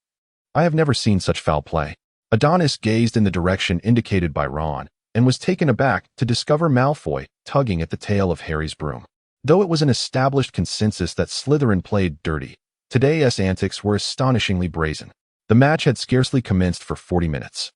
I have never seen such foul play." Adonis gazed in the direction indicated by Ron and was taken aback to discover Malfoy tugging at the tail of Harry's broom. Though it was an established consensus that Slytherin played dirty, today's antics were astonishingly brazen. The match had scarcely commenced for 40 minutes.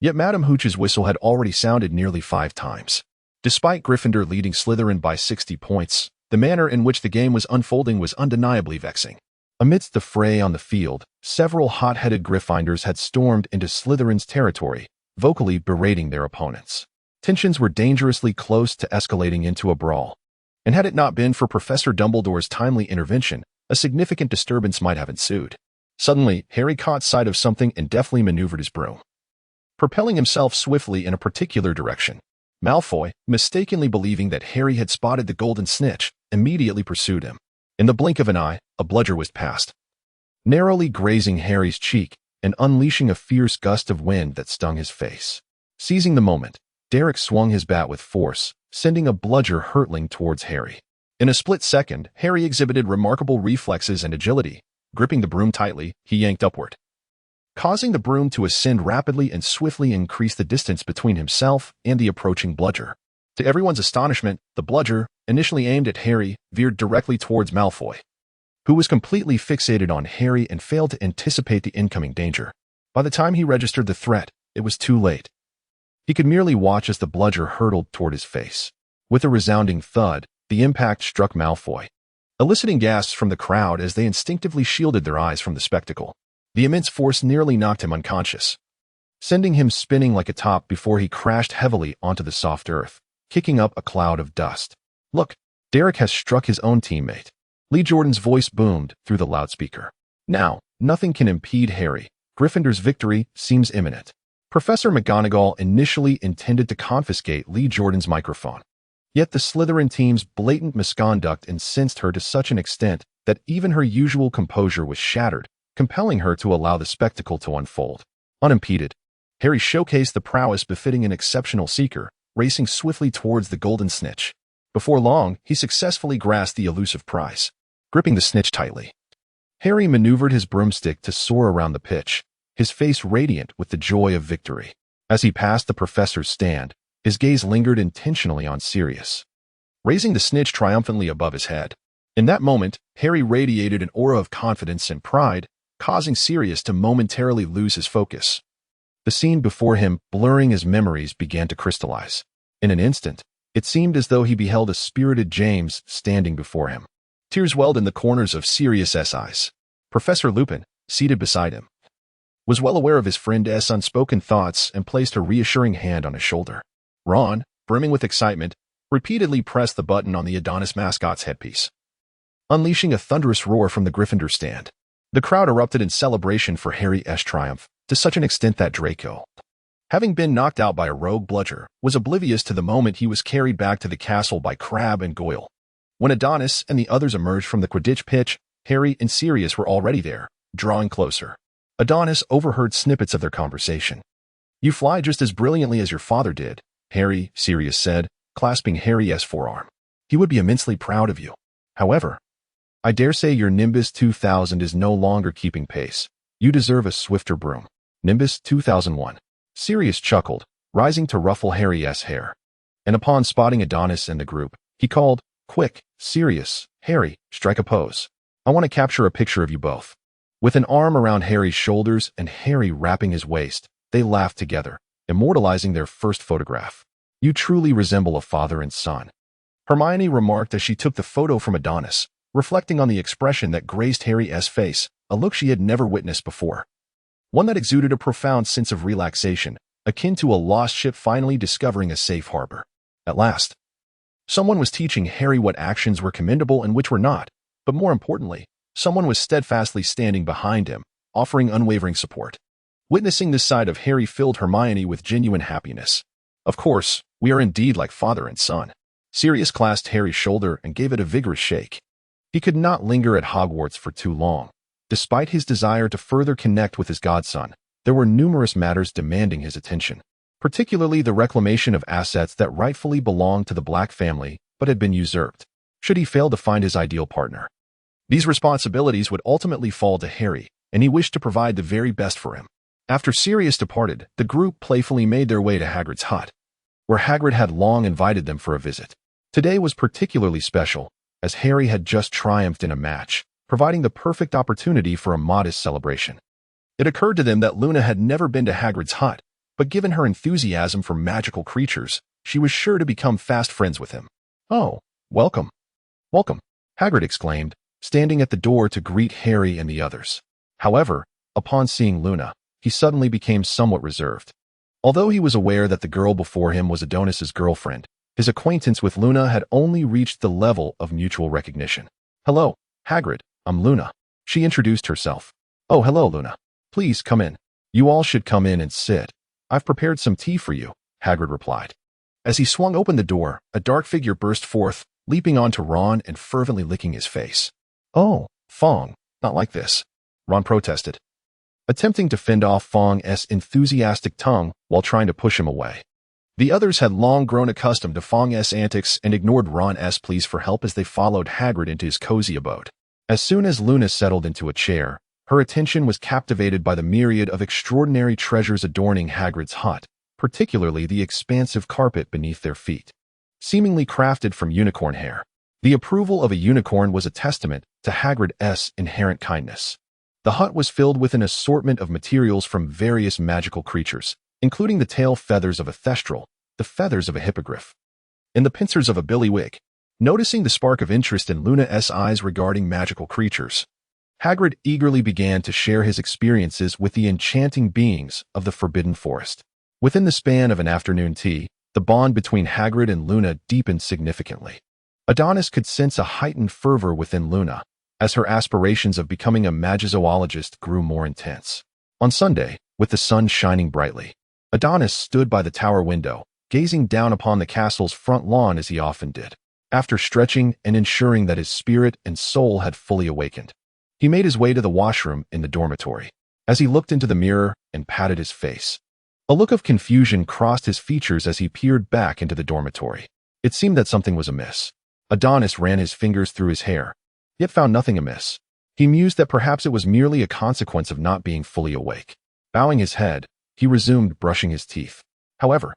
Yet Madam Hooch's whistle had already sounded nearly 5 times. Despite Gryffindor leading Slytherin by 60 points, the manner in which the game was unfolding was undeniably vexing. Amidst the fray on the field, several hot-headed Gryffindors had stormed into Slytherin's territory, vocally berating their opponents. Tensions were dangerously close to escalating into a brawl, and had it not been for Professor Dumbledore's timely intervention, a significant disturbance might have ensued. Suddenly, Harry caught sight of something and deftly maneuvered his broom, propelling himself swiftly in a particular direction. Malfoy, mistakenly believing that Harry had spotted the golden snitch, immediately pursued him. In the blink of an eye, a bludger whizzed past, narrowly grazing Harry's cheek and unleashing a fierce gust of wind that stung his face. Seizing the moment, Derek swung his bat with force, sending a bludger hurtling towards Harry. In a split second, Harry exhibited remarkable reflexes and agility. Gripping the broom tightly, he yanked upward, causing the broom to ascend rapidly and swiftly increase the distance between himself and the approaching bludger. To everyone's astonishment, the bludger, initially aimed at Harry, veered directly towards Malfoy, who was completely fixated on Harry and failed to anticipate the incoming danger. By the time he registered the threat, it was too late. He could merely watch as the bludger hurtled toward his face. With a resounding thud, the impact struck Malfoy, eliciting gasps from the crowd as they instinctively shielded their eyes from the spectacle. The immense force nearly knocked him unconscious, sending him spinning like a top before he crashed heavily onto the soft earth, kicking up a cloud of dust. "Look, Derek has struck his own teammate." Lee Jordan's voice boomed through the loudspeaker. "Now, nothing can impede Harry. Gryffindor's victory seems imminent." Professor McGonagall initially intended to confiscate Lee Jordan's microphone. Yet the Slytherin team's blatant misconduct incensed her to such an extent that even her usual composure was shattered, compelling her to allow the spectacle to unfold. Unimpeded, Harry showcased the prowess befitting an exceptional seeker, racing swiftly towards the golden snitch. Before long, he successfully grasped the elusive prize, gripping the snitch tightly. Harry maneuvered his broomstick to soar around the pitch, his face radiant with the joy of victory. As he passed the professor's stand, his gaze lingered intentionally on Sirius, raising the snitch triumphantly above his head. In that moment, Harry radiated an aura of confidence and pride, causing Sirius to momentarily lose his focus. The scene before him, blurring his memories, began to crystallize. In an instant, it seemed as though he beheld a spirited James standing before him. Tears welled in the corners of Sirius's eyes. Professor Lupin, seated beside him, was well aware of his friend's unspoken thoughts and placed a reassuring hand on his shoulder. Ron, brimming with excitement, repeatedly pressed the button on the Adonis mascot's headpiece, unleashing a thunderous roar from the Gryffindor stand. The crowd erupted in celebration for Harry's triumph, to such an extent that Draco, having been knocked out by a rogue bludger, was oblivious to the moment he was carried back to the castle by Crabbe and Goyle. When Adonis and the others emerged from the Quidditch pitch, Harry and Sirius were already there, drawing closer. Adonis overheard snippets of their conversation. "You fly just as brilliantly as your father did," Harry, Sirius said, clasping Harry's forearm. "He would be immensely proud of you. However, I dare say your Nimbus 2000 is no longer keeping pace. You deserve a swifter broom." Nimbus 2001. Sirius chuckled, rising to ruffle Harry's hair. And upon spotting Adonis and the group, he called, "Quick, Sirius, Harry, strike a pose. I want to capture a picture of you both." With an arm around Harry's shoulders and Harry wrapping his waist, they laughed together, immortalizing their first photograph. "You truly resemble a father and son," Hermione remarked as she took the photo from Adonis, reflecting on the expression that graced Harry's face, a look she had never witnessed before. One that exuded a profound sense of relaxation, akin to a lost ship finally discovering a safe harbor. At last, Someone was teaching Harry what actions were commendable and which were not, but more importantly, someone was steadfastly standing behind him, offering unwavering support. Witnessing this side of Harry filled Hermione with genuine happiness. Of course, we are indeed like father and son. Sirius clasped Harry's shoulder and gave it a vigorous shake. He could not linger at Hogwarts for too long. Despite his desire to further connect with his godson, there were numerous matters demanding his attention, particularly the reclamation of assets that rightfully belonged to the Black family but had been usurped, should he fail to find his ideal partner. These responsibilities would ultimately fall to Harry, and he wished to provide the very best for him. After Sirius departed, the group playfully made their way to Hagrid's hut, where Hagrid had long invited them for a visit. Today was particularly special, as Harry had just triumphed in a match, providing the perfect opportunity for a modest celebration. It occurred to them that Luna had never been to Hagrid's hut, but given her enthusiasm for magical creatures, she was sure to become fast friends with him. "Oh, welcome. Welcome," Hagrid exclaimed, standing at the door to greet Harry and the others. However, upon seeing Luna, he suddenly became somewhat reserved. Although he was aware that the girl before him was Adonis's girlfriend, his acquaintance with Luna had only reached the level of mutual recognition. "Hello, Hagrid, I'm Luna," she introduced herself. "Oh, hello, Luna. Please come in. You all should come in and sit. I've prepared some tea for you," Hagrid replied. As he swung open the door, a dark figure burst forth, leaping onto Ron and fervently licking his face. "Oh, Fong, not like this," Ron protested, attempting to fend off Fong's enthusiastic tongue while trying to push him away. The others had long grown accustomed to Fong's antics and ignored Ron's pleas for help as they followed Hagrid into his cozy abode. As soon as Luna settled into a chair, her attention was captivated by the myriad of extraordinary treasures adorning Hagrid's hut, particularly the expansive carpet beneath their feet, seemingly crafted from unicorn hair. The approval of a unicorn was a testament to Hagrid's inherent kindness. The hut was filled with an assortment of materials from various magical creatures, including the tail feathers of a thestral, the feathers of a hippogriff, and the pincers of a billywig. Noticing the spark of interest in Luna's eyes regarding magical creatures, Hagrid eagerly began to share his experiences with the enchanting beings of the Forbidden Forest. Within the span of an afternoon tea, the bond between Hagrid and Luna deepened significantly. Adonis could sense a heightened fervor within Luna, as her aspirations of becoming a magizoologist grew more intense. On Sunday, with the sun shining brightly, Adonis stood by the tower window, gazing down upon the castle's front lawn as he often did. After stretching and ensuring that his spirit and soul had fully awakened, he made his way to the washroom in the dormitory. As he looked into the mirror and patted his face, a look of confusion crossed his features as he peered back into the dormitory. It seemed that something was amiss. Adonis ran his fingers through his hair, yet found nothing amiss. He mused that perhaps it was merely a consequence of not being fully awake. Bowing his head, he resumed brushing his teeth. However,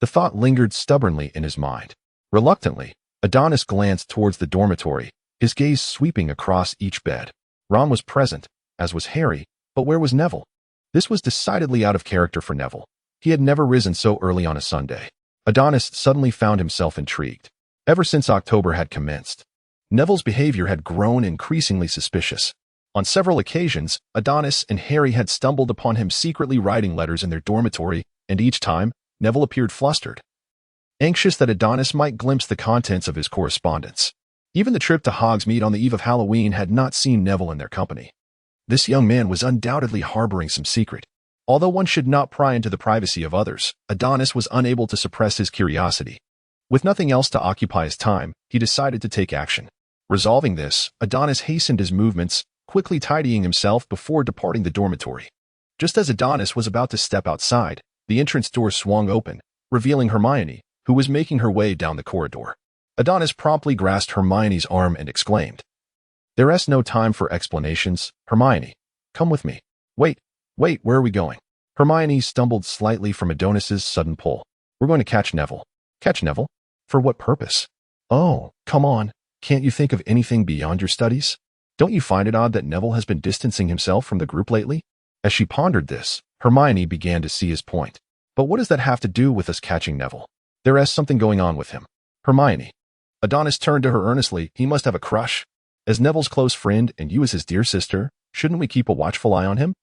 the thought lingered stubbornly in his mind. Reluctantly, Adonis glanced towards the dormitory, his gaze sweeping across each bed. Ron was present, as was Harry, but where was Neville? This was decidedly out of character for Neville. He had never risen so early on a Sunday. Adonis suddenly found himself intrigued. Ever since October had commenced, Neville's behavior had grown increasingly suspicious. On several occasions, Adonis and Harry had stumbled upon him secretly writing letters in their dormitory, and each time, Neville appeared flustered, anxious that Adonis might glimpse the contents of his correspondence. Even the trip to Hogsmeade on the eve of Halloween had not seen Neville in their company. This young man was undoubtedly harboring some secret. Although one should not pry into the privacy of others, Adonis was unable to suppress his curiosity. With nothing else to occupy his time, he decided to take action. Resolving this, Adonis hastened his movements, quickly tidying himself before departing the dormitory. Just as Adonis was about to step outside, the entrance door swung open, revealing Hermione, who was making her way down the corridor. Adonis promptly grasped Hermione's arm and exclaimed, "There's no time for explanations, Hermione. Come with me." Wait, where are we going?" Hermione stumbled slightly from Adonis's sudden pull. "We're going to catch Neville." "Catch Neville? For what purpose?" "Oh, come on. Can't you think of anything beyond your studies? Don't you find it odd that Neville has been distancing himself from the group lately?" As she pondered this, Hermione began to see his point. "But what does that have to do with us catching Neville? There's something going on with him." "Hermione." Adonis turned to her earnestly. "He must have a crush. As Neville's close friend and you as his dear sister, shouldn't we keep a watchful eye on him?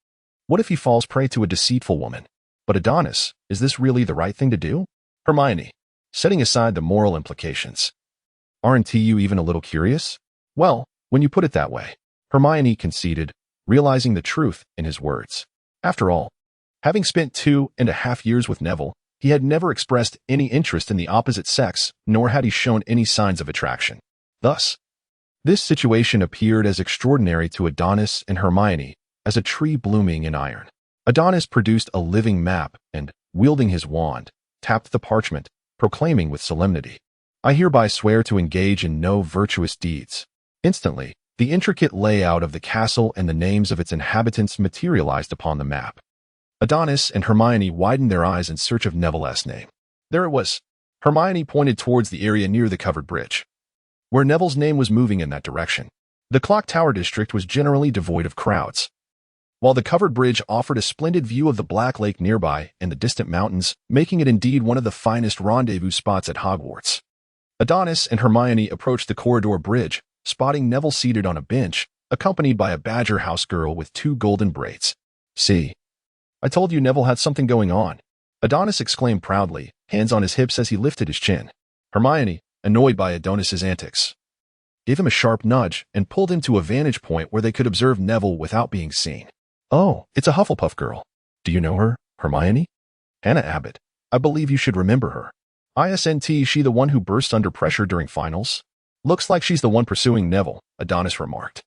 What if he falls prey to a deceitful woman? But Adonis, is this really the right thing to do?" "Hermione." Setting aside the moral implications, Aren't you even a little curious? Well, when you put it that way, Hermione conceded, realizing the truth in his words. After all, having spent 2.5 years with Neville, he had never expressed any interest in the opposite sex, nor had he shown any signs of attraction. Thus, this situation appeared as extraordinary to Adonis and Hermione as a tree blooming in iron. Adonis produced a living map and, wielding his wand, tapped the parchment, proclaiming with solemnity, "I hereby swear to engage in no virtuous deeds." Instantly, the intricate layout of the castle and the names of its inhabitants materialized upon the map. Adonis and Hermione widened their eyes in search of Neville's name. There it was. Hermione pointed towards the area near the covered bridge, where Neville's name was moving in that direction. The clock tower district was generally devoid of crowds, while the covered bridge offered a splendid view of the Black Lake nearby and the distant mountains, making it indeed one of the finest rendezvous spots at Hogwarts. Adonis and Hermione approached the corridor bridge, spotting Neville seated on a bench, accompanied by a Badger House girl with 2 golden braids. "See, I told you Neville had something going on," Adonis exclaimed proudly, hands on his hips as he lifted his chin. Hermione, annoyed by Adonis's antics, gave him a sharp nudge and pulled him to a vantage point where they could observe Neville without being seen. "Oh, it's a Hufflepuff girl. Do you know her, Hermione? Hannah Abbott. I believe you should remember her. Isn't she the one who burst under pressure during finals? Looks like she's the one pursuing Neville," Adonis remarked,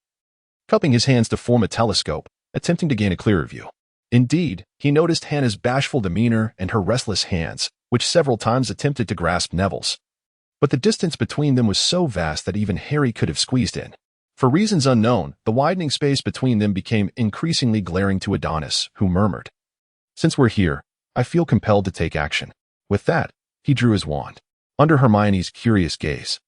cupping his hands to form a telescope, attempting to gain a clearer view. Indeed, he noticed Hannah's bashful demeanor and her restless hands, which several times attempted to grasp Neville's. But the distance between them was so vast that even Harry could have squeezed in. For reasons unknown, the widening space between them became increasingly glaring to Adonis, who murmured, "Since we're here, I feel compelled to take action." With that, he drew his wand. Under Hermione's curious gaze,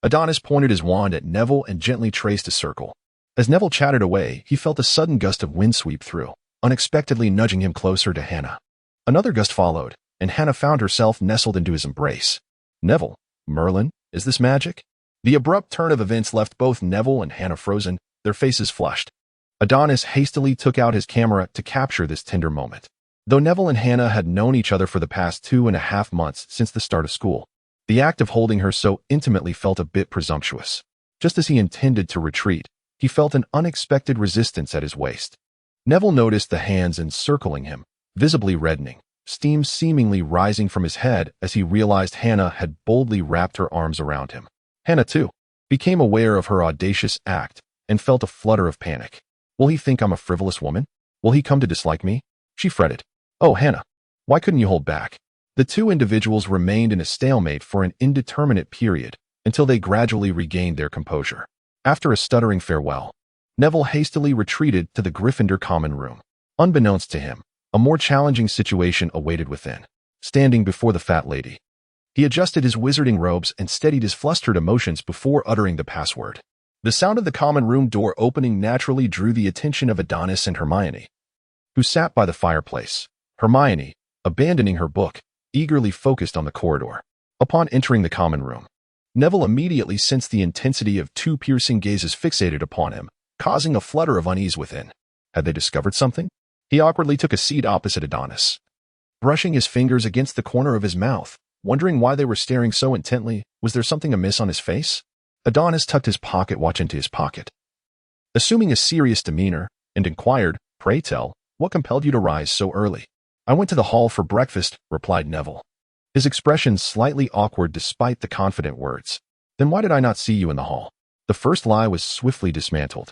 Adonis pointed his wand at Neville and gently traced a circle. As Neville chattered away, he felt a sudden gust of wind sweep through, unexpectedly nudging him closer to Hannah. Another gust followed, and Hannah found herself nestled into his embrace. "Neville, Merlin, is this magic?" The abrupt turn of events left both Neville and Hannah frozen, their faces flushed. Adonis hastily took out his camera to capture this tender moment. Though Neville and Hannah had known each other for the past 2.5 months since the start of school, the act of holding her so intimately felt a bit presumptuous. Just as he intended to retreat, he felt an unexpected resistance at his waist. Neville noticed the hands encircling him, visibly reddening, steam seemingly rising from his head as he realized Hannah had boldly wrapped her arms around him. Hannah, too, became aware of her audacious act and felt a flutter of panic. "Will he think I'm a frivolous woman? Will he come to dislike me?" she fretted. "Oh, Hannah, why couldn't you hold back?" The two individuals remained in a stalemate for an indeterminate period until they gradually regained their composure. After a stuttering farewell, Neville hastily retreated to the Gryffindor common room. Unbeknownst to him, a more challenging situation awaited within. Standing before the fat lady, he adjusted his wizarding robes and steadied his flustered emotions before uttering the password. The sound of the common room door opening naturally drew the attention of Adonis and Hermione, who sat by the fireplace. Hermione, abandoning her book, eagerly focused on the corridor. Upon entering the common room, Neville immediately sensed the intensity of 2 piercing gazes fixated upon him, causing a flutter of unease within. Had they discovered something? He awkwardly took a seat opposite Adonis, brushing his fingers against the corner of his mouth, wondering why they were staring so intently. Was there something amiss on his face? Adonis tucked his pocket watch into his pocket, assuming a serious demeanor, and inquired, "Pray tell, what compelled you to rise so early?" "I went to the hall for breakfast," replied Neville, his expression slightly awkward despite the confident words. "Then why did I not see you in the hall?" The first lie was swiftly dismantled,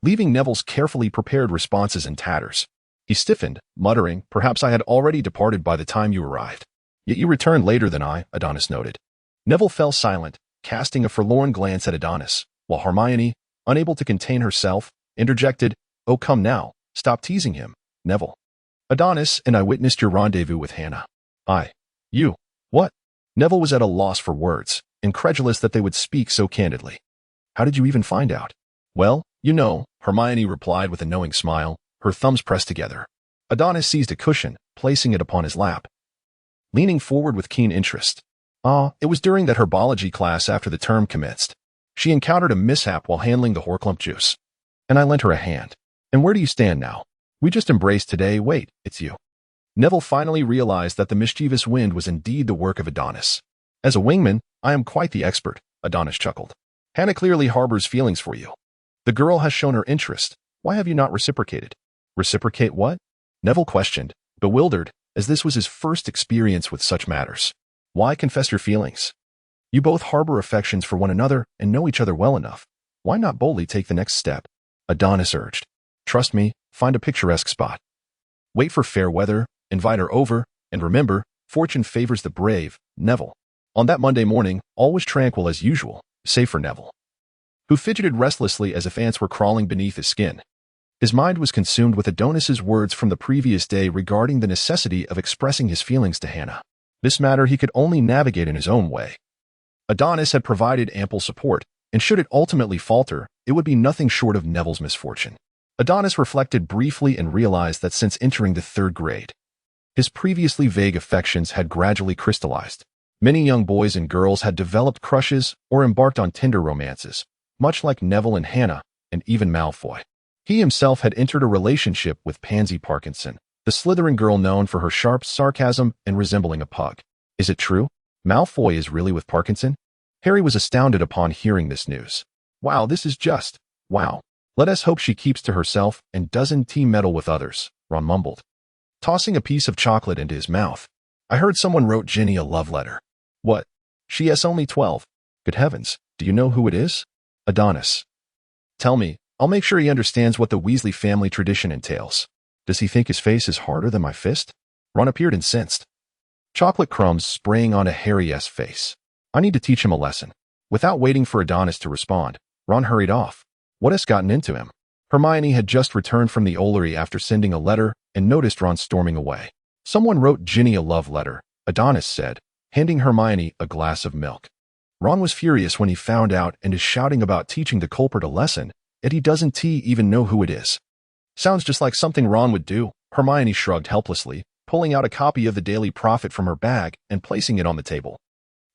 leaving Neville's carefully prepared responses in tatters. He stiffened, muttering, "Perhaps I had already departed by the time you arrived. Yet you returned later than I," Adonis noted. Neville fell silent, casting a forlorn glance at Adonis, while Hermione, unable to contain herself, interjected, "Oh, come now, stop teasing him, Neville. Adonis and I witnessed your rendezvous with Hannah." You, what?" Neville was at a loss for words, incredulous that they would speak so candidly. "How did you even find out?" "Well, you know," Hermione replied with a knowing smile, her thumbs pressed together. Adonis seized a cushion, placing it upon his lap, leaning forward with keen interest. It was during that herbology class after the term commenced. She encountered a mishap while handling the Horcrux juice, and I lent her a hand. And where do you stand now? We just embraced today. Wait, it's you." Neville finally realized that the mischievous wind was indeed the work of Adonis. "As a wingman, I am quite the expert," Adonis chuckled. Hannah clearly harbors feelings for you. The girl has shown her interest. Why have you not reciprocated? Reciprocate what? Neville questioned, bewildered, as this was his first experience with such matters. Why confess your feelings? You both harbor affections for one another and know each other well enough. Why not boldly take the next step? Adonis urged. Trust me, find a picturesque spot. Wait for fair weather, invite her over, and remember, fortune favors the brave, Neville. On that Monday morning, all was tranquil as usual, save for Neville, who fidgeted restlessly as if ants were crawling beneath his skin. His mind was consumed with Adonis's words from the previous day regarding the necessity of expressing his feelings to Hannah. This matter he could only navigate in his own way. Adonis had provided ample support, and should it ultimately falter, it would be nothing short of Neville's misfortune. Adonis reflected briefly and realized that since entering the 3rd grade, his previously vague affections had gradually crystallized. Many young boys and girls had developed crushes or embarked on tender romances, much like Neville and Hannah, and even Malfoy. He himself had entered a relationship with Pansy Parkinson, the Slytherin girl known for her sharp sarcasm and resembling a pug. Is it true? Malfoy is really with Parkinson? Harry was astounded upon hearing this news. Wow, this is just, wow. Let us hope she keeps to herself and doesn't meddle with others, Ron mumbled, tossing a piece of chocolate into his mouth. I heard someone wrote Ginny a love letter. What? She is only 12. Good heavens, do you know who it is? Adonis. Tell me, I'll make sure he understands what the Weasley family tradition entails. Does he think his face is harder than my fist? Ron appeared incensed, chocolate crumbs spraying onto Harry's face. I need to teach him a lesson. Without waiting for Adonis to respond, Ron hurried off. What has gotten into him? Hermione had just returned from the Ollery after sending a letter and noticed Ron storming away. Someone wrote Ginny a love letter, Adonis said, handing Hermione a glass of milk. Ron was furious when he found out and is shouting about teaching the culprit a lesson, yet he doesn't even know who it is. Sounds just like something Ron would do, Hermione shrugged helplessly, pulling out a copy of the Daily Prophet from her bag and placing it on the table.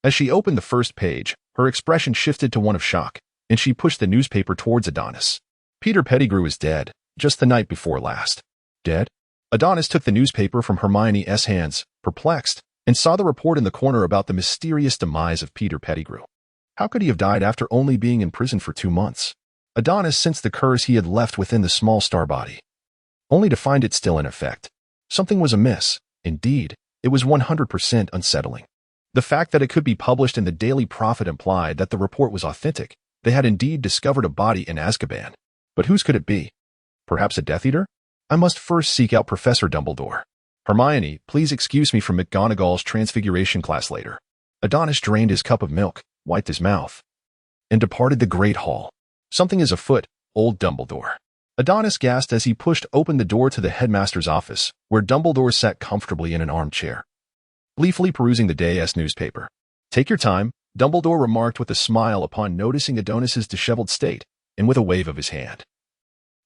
As she opened the first page, her expression shifted to one of shock, and she pushed the newspaper towards Adonis. Peter Pettigrew is dead, just the night before last. Dead? Adonis took the newspaper from Hermione's hands, perplexed, and saw the report in the corner about the mysterious demise of Peter Pettigrew. How could he have died after only being in prison for 2 months? Adonis sensed the curse he had left within the small star body, only to find it still in effect. Something was amiss. Indeed, it was 100% unsettling. The fact that it could be published in the Daily Prophet implied that the report was authentic. They had indeed discovered a body in Azkaban. But whose could it be? Perhaps a Death Eater? I must first seek out Professor Dumbledore. Hermione, please excuse me from McGonagall's Transfiguration class later. Adonis drained his cup of milk, wiped his mouth, and departed the great hall. Something is afoot, old Dumbledore. Adonis gasped as he pushed open the door to the headmaster's office, where Dumbledore sat comfortably in an armchair, gleefully perusing the day's newspaper. Take your time, Dumbledore remarked with a smile upon noticing Adonis's disheveled state, and with a wave of his hand.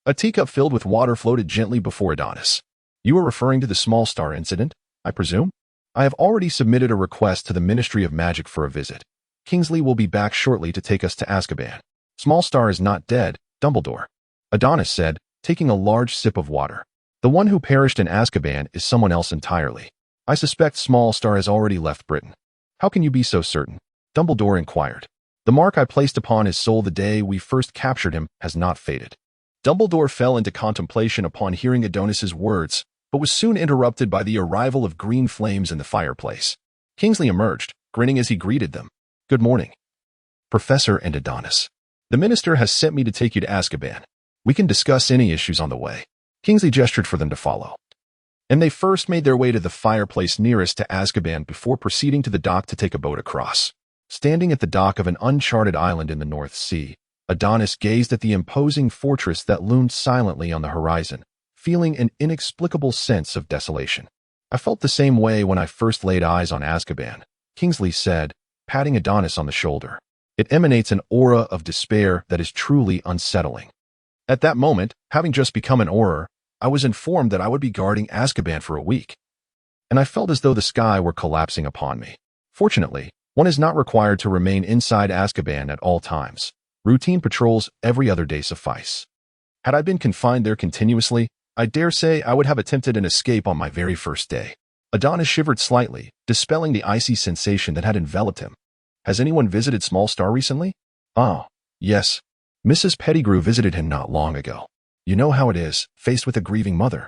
A teacup filled with water floated gently before Adonis. You are referring to the small star incident, I presume? I have already submitted a request to the Ministry of Magic for a visit. Kingsley will be back shortly to take us to Azkaban. Small star is not dead, Dumbledore, Adonis said, taking a large sip of water. The one who perished in Azkaban is someone else entirely. I suspect Small Star has already left Britain. How can you be so certain? Dumbledore inquired. The mark I placed upon his soul the day we first captured him has not faded. Dumbledore fell into contemplation upon hearing Adonis's words, but was soon interrupted by the arrival of green flames in the fireplace. Kingsley emerged, grinning as he greeted them. Good morning, Professor and Adonis. The minister has sent me to take you to Azkaban. We can discuss any issues on the way. Kingsley gestured for them to follow, and they first made their way to the fireplace nearest to Azkaban before proceeding to the dock to take a boat across. Standing at the dock of an uncharted island in the North Sea, Adonis gazed at the imposing fortress that loomed silently on the horizon, feeling an inexplicable sense of desolation. I felt the same way when I first laid eyes on Azkaban, Kingsley said, patting Adonis on the shoulder. It emanates an aura of despair that is truly unsettling. At that moment, having just become an Auror, I was informed that I would be guarding Azkaban for a week, and I felt as though the sky were collapsing upon me. Fortunately, one is not required to remain inside Azkaban at all times. Routine patrols every other day suffice. Had I been confined there continuously, I dare say I would have attempted an escape on my very first day. Adonis shivered slightly, dispelling the icy sensation that had enveloped him. Has anyone visited Small Star recently? Oh, yes. Mrs. Pettigrew visited him not long ago. You know how it is, faced with a grieving mother.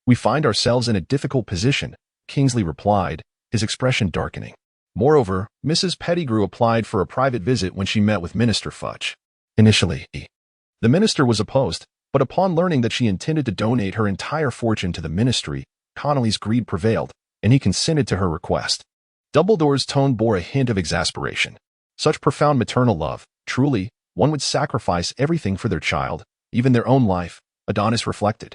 We find ourselves in a difficult position, Kingsley replied, his expression darkening. Moreover, Mrs. Pettigrew applied for a private visit when she met with Minister Fudge. Initially, the minister was opposed, but upon learning that she intended to donate her entire fortune to the ministry, Connolly's greed prevailed, and he consented to her request. Dumbledore's tone bore a hint of exasperation. Such profound maternal love, truly, one would sacrifice everything for their child, even their own life, Adonis reflected.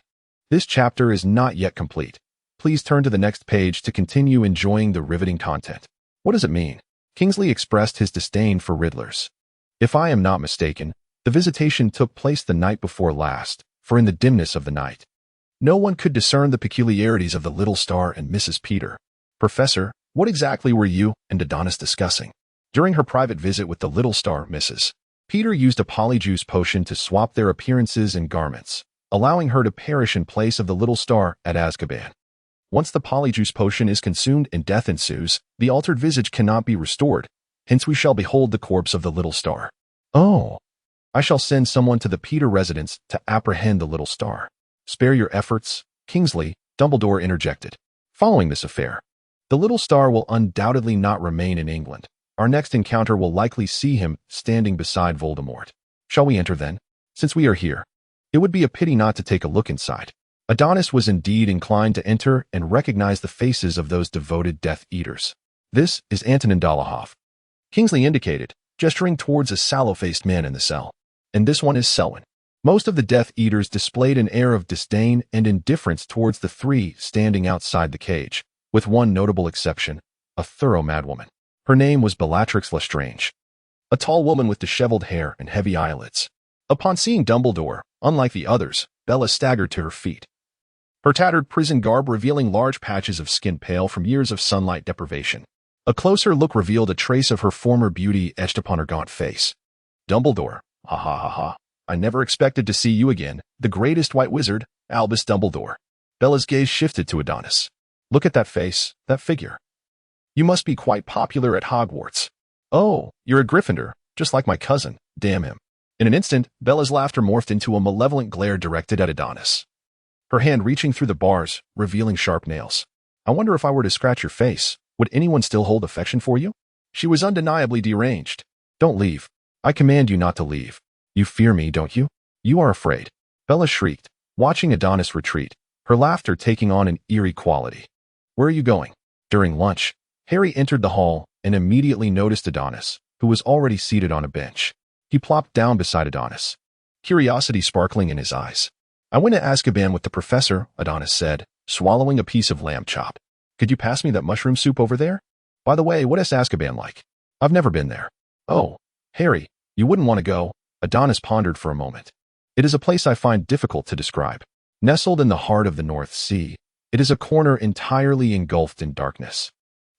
This chapter is not yet complete. Please turn to the next page to continue enjoying the riveting content. What does it mean? Kingsley expressed his disdain for riddlers. If I am not mistaken, the visitation took place the night before last, for in the dimness of the night, no one could discern the peculiarities of the little star and Mrs. Peter. Professor, what exactly were you and Adonis discussing? During her private visit with the little star, Mrs. Peter used a polyjuice potion to swap their appearances and garments, allowing her to perish in place of the little star at Azkaban. Once the polyjuice potion is consumed and death ensues, the altered visage cannot be restored, hence we shall behold the corpse of the little star. Oh. I shall send someone to the Peter residence to apprehend the little star. Spare your efforts, Kingsley, Dumbledore interjected. Following this affair, the little star will undoubtedly not remain in England. Our next encounter will likely see him standing beside Voldemort. Shall we enter then? Since we are here, it would be a pity not to take a look inside. Adonis was indeed inclined to enter and recognize the faces of those devoted Death Eaters. This is Antonin Dolohov, Kingsley indicated, gesturing towards a sallow-faced man in the cell. And this one is Selwyn. Most of the Death Eaters displayed an air of disdain and indifference towards the three standing outside the cage, with one notable exception, a thorough madwoman. Her name was Bellatrix Lestrange, a tall woman with disheveled hair and heavy eyelids. Upon seeing Dumbledore, unlike the others, Bella staggered to her feet, her tattered prison garb revealing large patches of skin pale from years of sunlight deprivation. A closer look revealed a trace of her former beauty etched upon her gaunt face. Dumbledore, ha ha ha ha. I never expected to see you again, the greatest white wizard, Albus Dumbledore. Bella's gaze shifted to Adonis. Look at that face, that figure. You must be quite popular at Hogwarts. Oh, you're a Gryffindor, just like my cousin, damn him. In an instant, Bella's laughter morphed into a malevolent glare directed at Adonis, her hand reaching through the bars, revealing sharp nails. I wonder if I were to scratch your face, would anyone still hold affection for you? She was undeniably deranged. Don't leave. I command you not to leave. You fear me, don't you? You are afraid. Bella shrieked, watching Adonis retreat, her laughter taking on an eerie quality. Where are you going? During lunch, Harry entered the hall and immediately noticed Adonis, who was already seated on a bench. He plopped down beside Adonis, curiosity sparkling in his eyes. I went to Azkaban with the professor, Adonis said, swallowing a piece of lamb chop. Could you pass me that mushroom soup over there? By the way, what is Azkaban like? I've never been there. Oh, Harry, you wouldn't want to go. Adonis pondered for a moment. It is a place I find difficult to describe. Nestled in the heart of the North Sea, it is a corner entirely engulfed in darkness,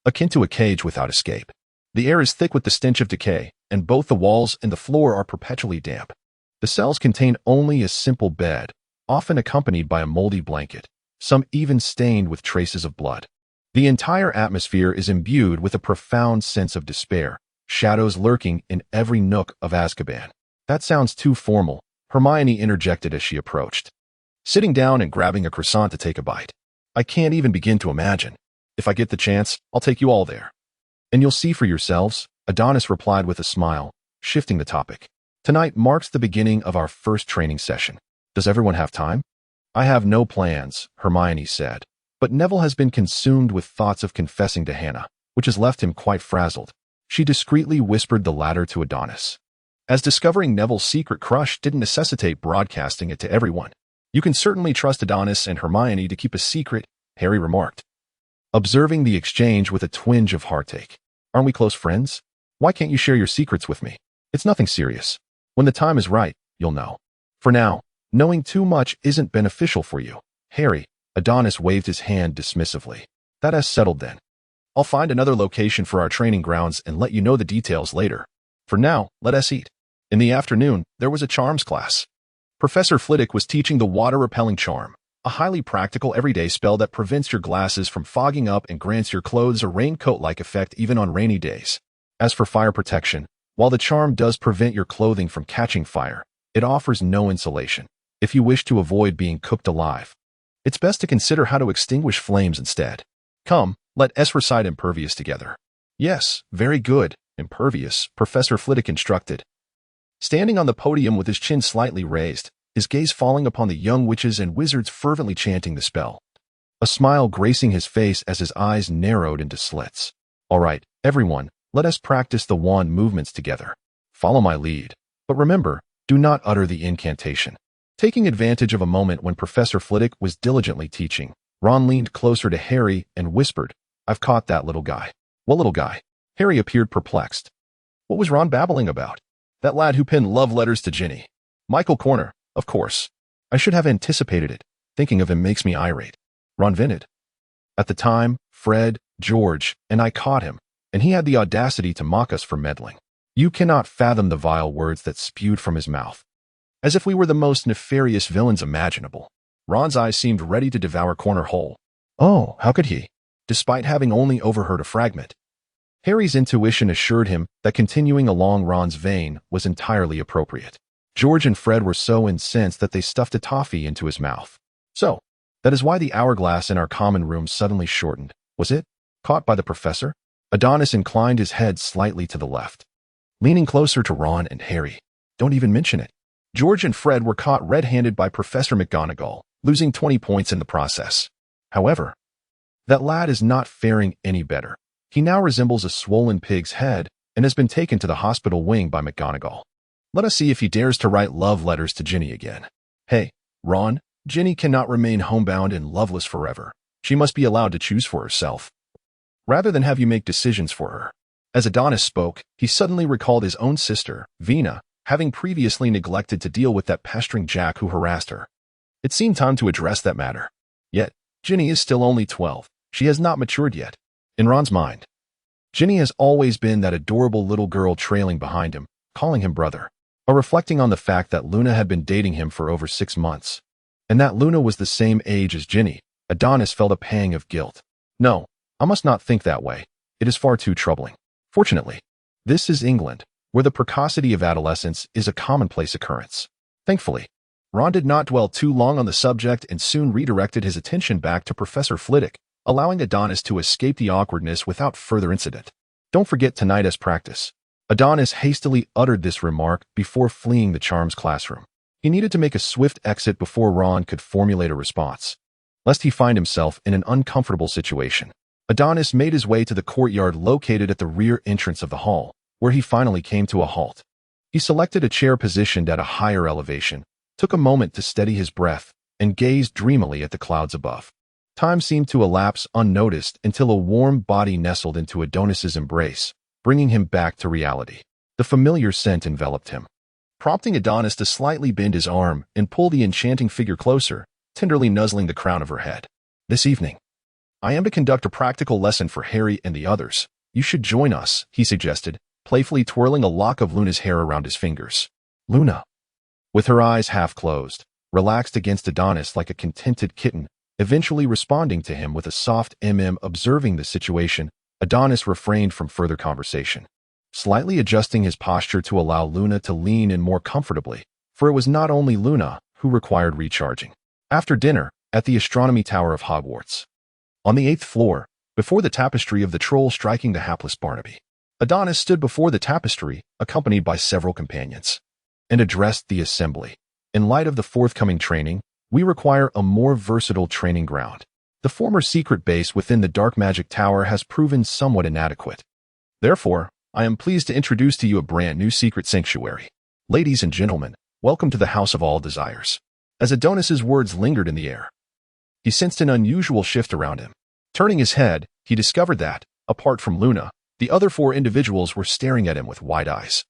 akin to a cage without escape. The air is thick with the stench of decay, and both the walls and the floor are perpetually damp. The cells contain only a simple bed, often accompanied by a moldy blanket, some even stained with traces of blood. The entire atmosphere is imbued with a profound sense of despair, shadows lurking in every nook of Azkaban. That sounds too formal, Hermione interjected as she approached, sitting down and grabbing a croissant to take a bite. I can't even begin to imagine. If I get the chance, I'll take you all there. And you'll see for yourselves, Adonis replied with a smile, shifting the topic. Tonight marks the beginning of our first training session. Does everyone have time? I have no plans, Hermione said, but Neville has been consumed with thoughts of confessing to Hannah, which has left him quite frazzled. She discreetly whispered the latter to Adonis, as discovering Neville's secret crush didn't necessitate broadcasting it to everyone. You can certainly trust Adonis and Hermione to keep a secret, Harry remarked, observing the exchange with a twinge of heartache. Aren't we close friends? Why can't you share your secrets with me? It's nothing serious. When the time is right, you'll know. For now, knowing too much isn't beneficial for you. Harry, Adonis waved his hand dismissively. That has settled then. I'll find another location for our training grounds and let you know the details later. For now, let us eat. In the afternoon, there was a charms class. Professor Flitwick was teaching the water-repelling charm, a highly practical everyday spell that prevents your glasses from fogging up and grants your clothes a raincoat-like effect even on rainy days. As for fire protection, while the charm does prevent your clothing from catching fire, it offers no insulation. If you wish to avoid being cooked alive, it's best to consider how to extinguish flames instead. Come, let us recite Impervious together. Yes, very good, Impervious, Professor Flitwick instructed. Standing on the podium with his chin slightly raised, his gaze falling upon the young witches and wizards fervently chanting the spell. A smile gracing his face as his eyes narrowed into slits. All right, everyone, let us practice the wand movements together. Follow my lead. But remember, do not utter the incantation. Taking advantage of a moment when Professor Flitwick was diligently teaching, Ron leaned closer to Harry and whispered, I've caught that little guy. What little guy? Harry appeared perplexed. What was Ron babbling about? That lad who penned love letters to Ginny. Michael Corner, of course. I should have anticipated it. Thinking of him makes me irate. Ron vented. At the time, Fred, George, and I caught him, and he had the audacity to mock us for meddling. You cannot fathom the vile words that spewed from his mouth. As if we were the most nefarious villains imaginable. Ron's eyes seemed ready to devour Corner whole. Oh, how could he? Despite having only overheard a fragment. Harry's intuition assured him that continuing along Ron's vein was entirely appropriate. George and Fred were so incensed that they stuffed a toffee into his mouth. So, that is why the hourglass in our common room suddenly shortened, was it? Caught by the professor? Adonis inclined his head slightly to the left, leaning closer to Ron and Harry. Don't even mention it. George and Fred were caught red-handed by Professor McGonagall, losing 20 points in the process. However, that lad is not faring any better. He now resembles a swollen pig's head and has been taken to the hospital wing by McGonagall. Let us see if he dares to write love letters to Ginny again. Hey, Ron, Ginny cannot remain homebound and loveless forever. She must be allowed to choose for herself, rather than have you make decisions for her. As Adonis spoke, he suddenly recalled his own sister, Vina, having previously neglected to deal with that pestering Jack who harassed her. It seemed time to address that matter. Yet, Ginny is still only 12. She has not matured yet. In Ron's mind, Ginny has always been that adorable little girl trailing behind him, calling him brother. Reflecting on the fact that Luna had been dating him for over 6 months, and that Luna was the same age as Ginny, Adonis felt a pang of guilt. No, I must not think that way. It is far too troubling. Fortunately, this is England, where the precocity of adolescence is a commonplace occurrence. Thankfully, Ron did not dwell too long on the subject and soon redirected his attention back to Professor Flitwick, allowing Adonis to escape the awkwardness without further incident. Don't forget tonight's practice. Adonis hastily uttered this remark before fleeing the charms classroom. He needed to make a swift exit before Ron could formulate a response, lest he find himself in an uncomfortable situation. Adonis made his way to the courtyard located at the rear entrance of the hall, where he finally came to a halt. He selected a chair positioned at a higher elevation, took a moment to steady his breath, and gazed dreamily at the clouds above. Time seemed to elapse unnoticed until a warm body nestled into Adonis's embrace, bringing him back to reality. The familiar scent enveloped him, prompting Adonis to slightly bend his arm and pull the enchanting figure closer, tenderly nuzzling the crown of her head. This evening, I am to conduct a practical lesson for Harry and the others. You should join us, he suggested, playfully twirling a lock of Luna's hair around his fingers. Luna, with her eyes half closed, relaxed against Adonis like a contented kitten, eventually responding to him with a soft Observing the situation, Adonis refrained from further conversation, slightly adjusting his posture to allow Luna to lean in more comfortably, for it was not only Luna who required recharging. After dinner, at the astronomy tower of Hogwarts, on the 8th floor, before the tapestry of the troll striking the hapless Barnaby, Adonis stood before the tapestry, accompanied by several companions, and addressed the assembly. In light of the forthcoming training, we require a more versatile training ground. The former secret base within the Dark Magic Tower has proven somewhat inadequate. Therefore, I am pleased to introduce to you a brand new secret sanctuary. Ladies and gentlemen, welcome to the House of All Desires. As Adonis's words lingered in the air, he sensed an unusual shift around him. Turning his head, he discovered that, apart from Luna, the other 4 individuals were staring at him with wide eyes,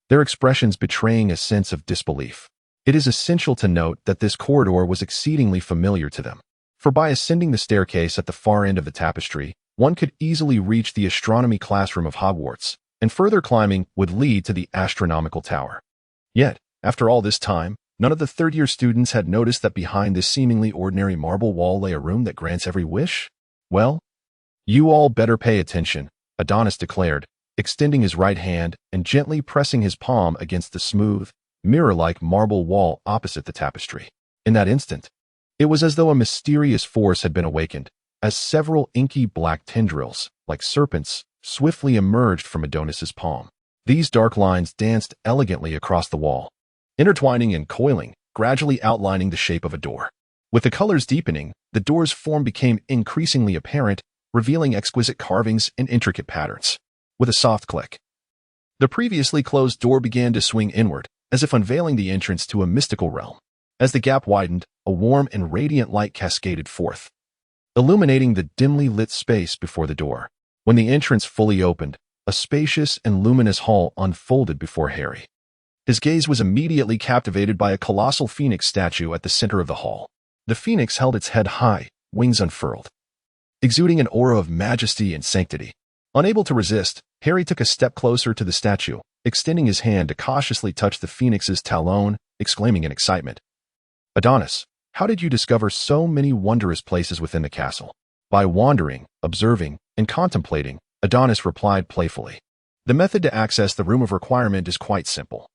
their expressions betraying a sense of disbelief. It is essential to note that this corridor was exceedingly familiar to them, for by ascending the staircase at the far end of the tapestry, one could easily reach the astronomy classroom of Hogwarts, and further climbing would lead to the astronomical tower. Yet, after all this time, none of the third-year students had noticed that behind this seemingly ordinary marble wall lay a room that grants every wish. Well, you all better pay attention, Adonis declared, extending his right hand and gently pressing his palm against the smooth, mirror-like marble wall opposite the tapestry. In that instant, it was as though a mysterious force had been awakened, as several inky black tendrils, like serpents, swiftly emerged from Adonis's palm. These dark lines danced elegantly across the wall, intertwining and coiling, gradually outlining the shape of a door. With the colors deepening, the door's form became increasingly apparent, revealing exquisite carvings and intricate patterns. With a soft click, the previously closed door began to swing inward, as if unveiling the entrance to a mystical realm. As the gap widened, a warm and radiant light cascaded forth, illuminating the dimly lit space before the door. When the entrance fully opened, a spacious and luminous hall unfolded before Harry. His gaze was immediately captivated by a colossal phoenix statue at the center of the hall. The phoenix held its head high, wings unfurled, exuding an aura of majesty and sanctity. Unable to resist, Harry took a step closer to the statue, extending his hand to cautiously touch the phoenix's talon, exclaiming in excitement, "Adonis, how did you discover so many wondrous places within the castle?" "By wandering, observing, and contemplating," Adonis replied playfully. "The method to access the room of requirement is quite simple.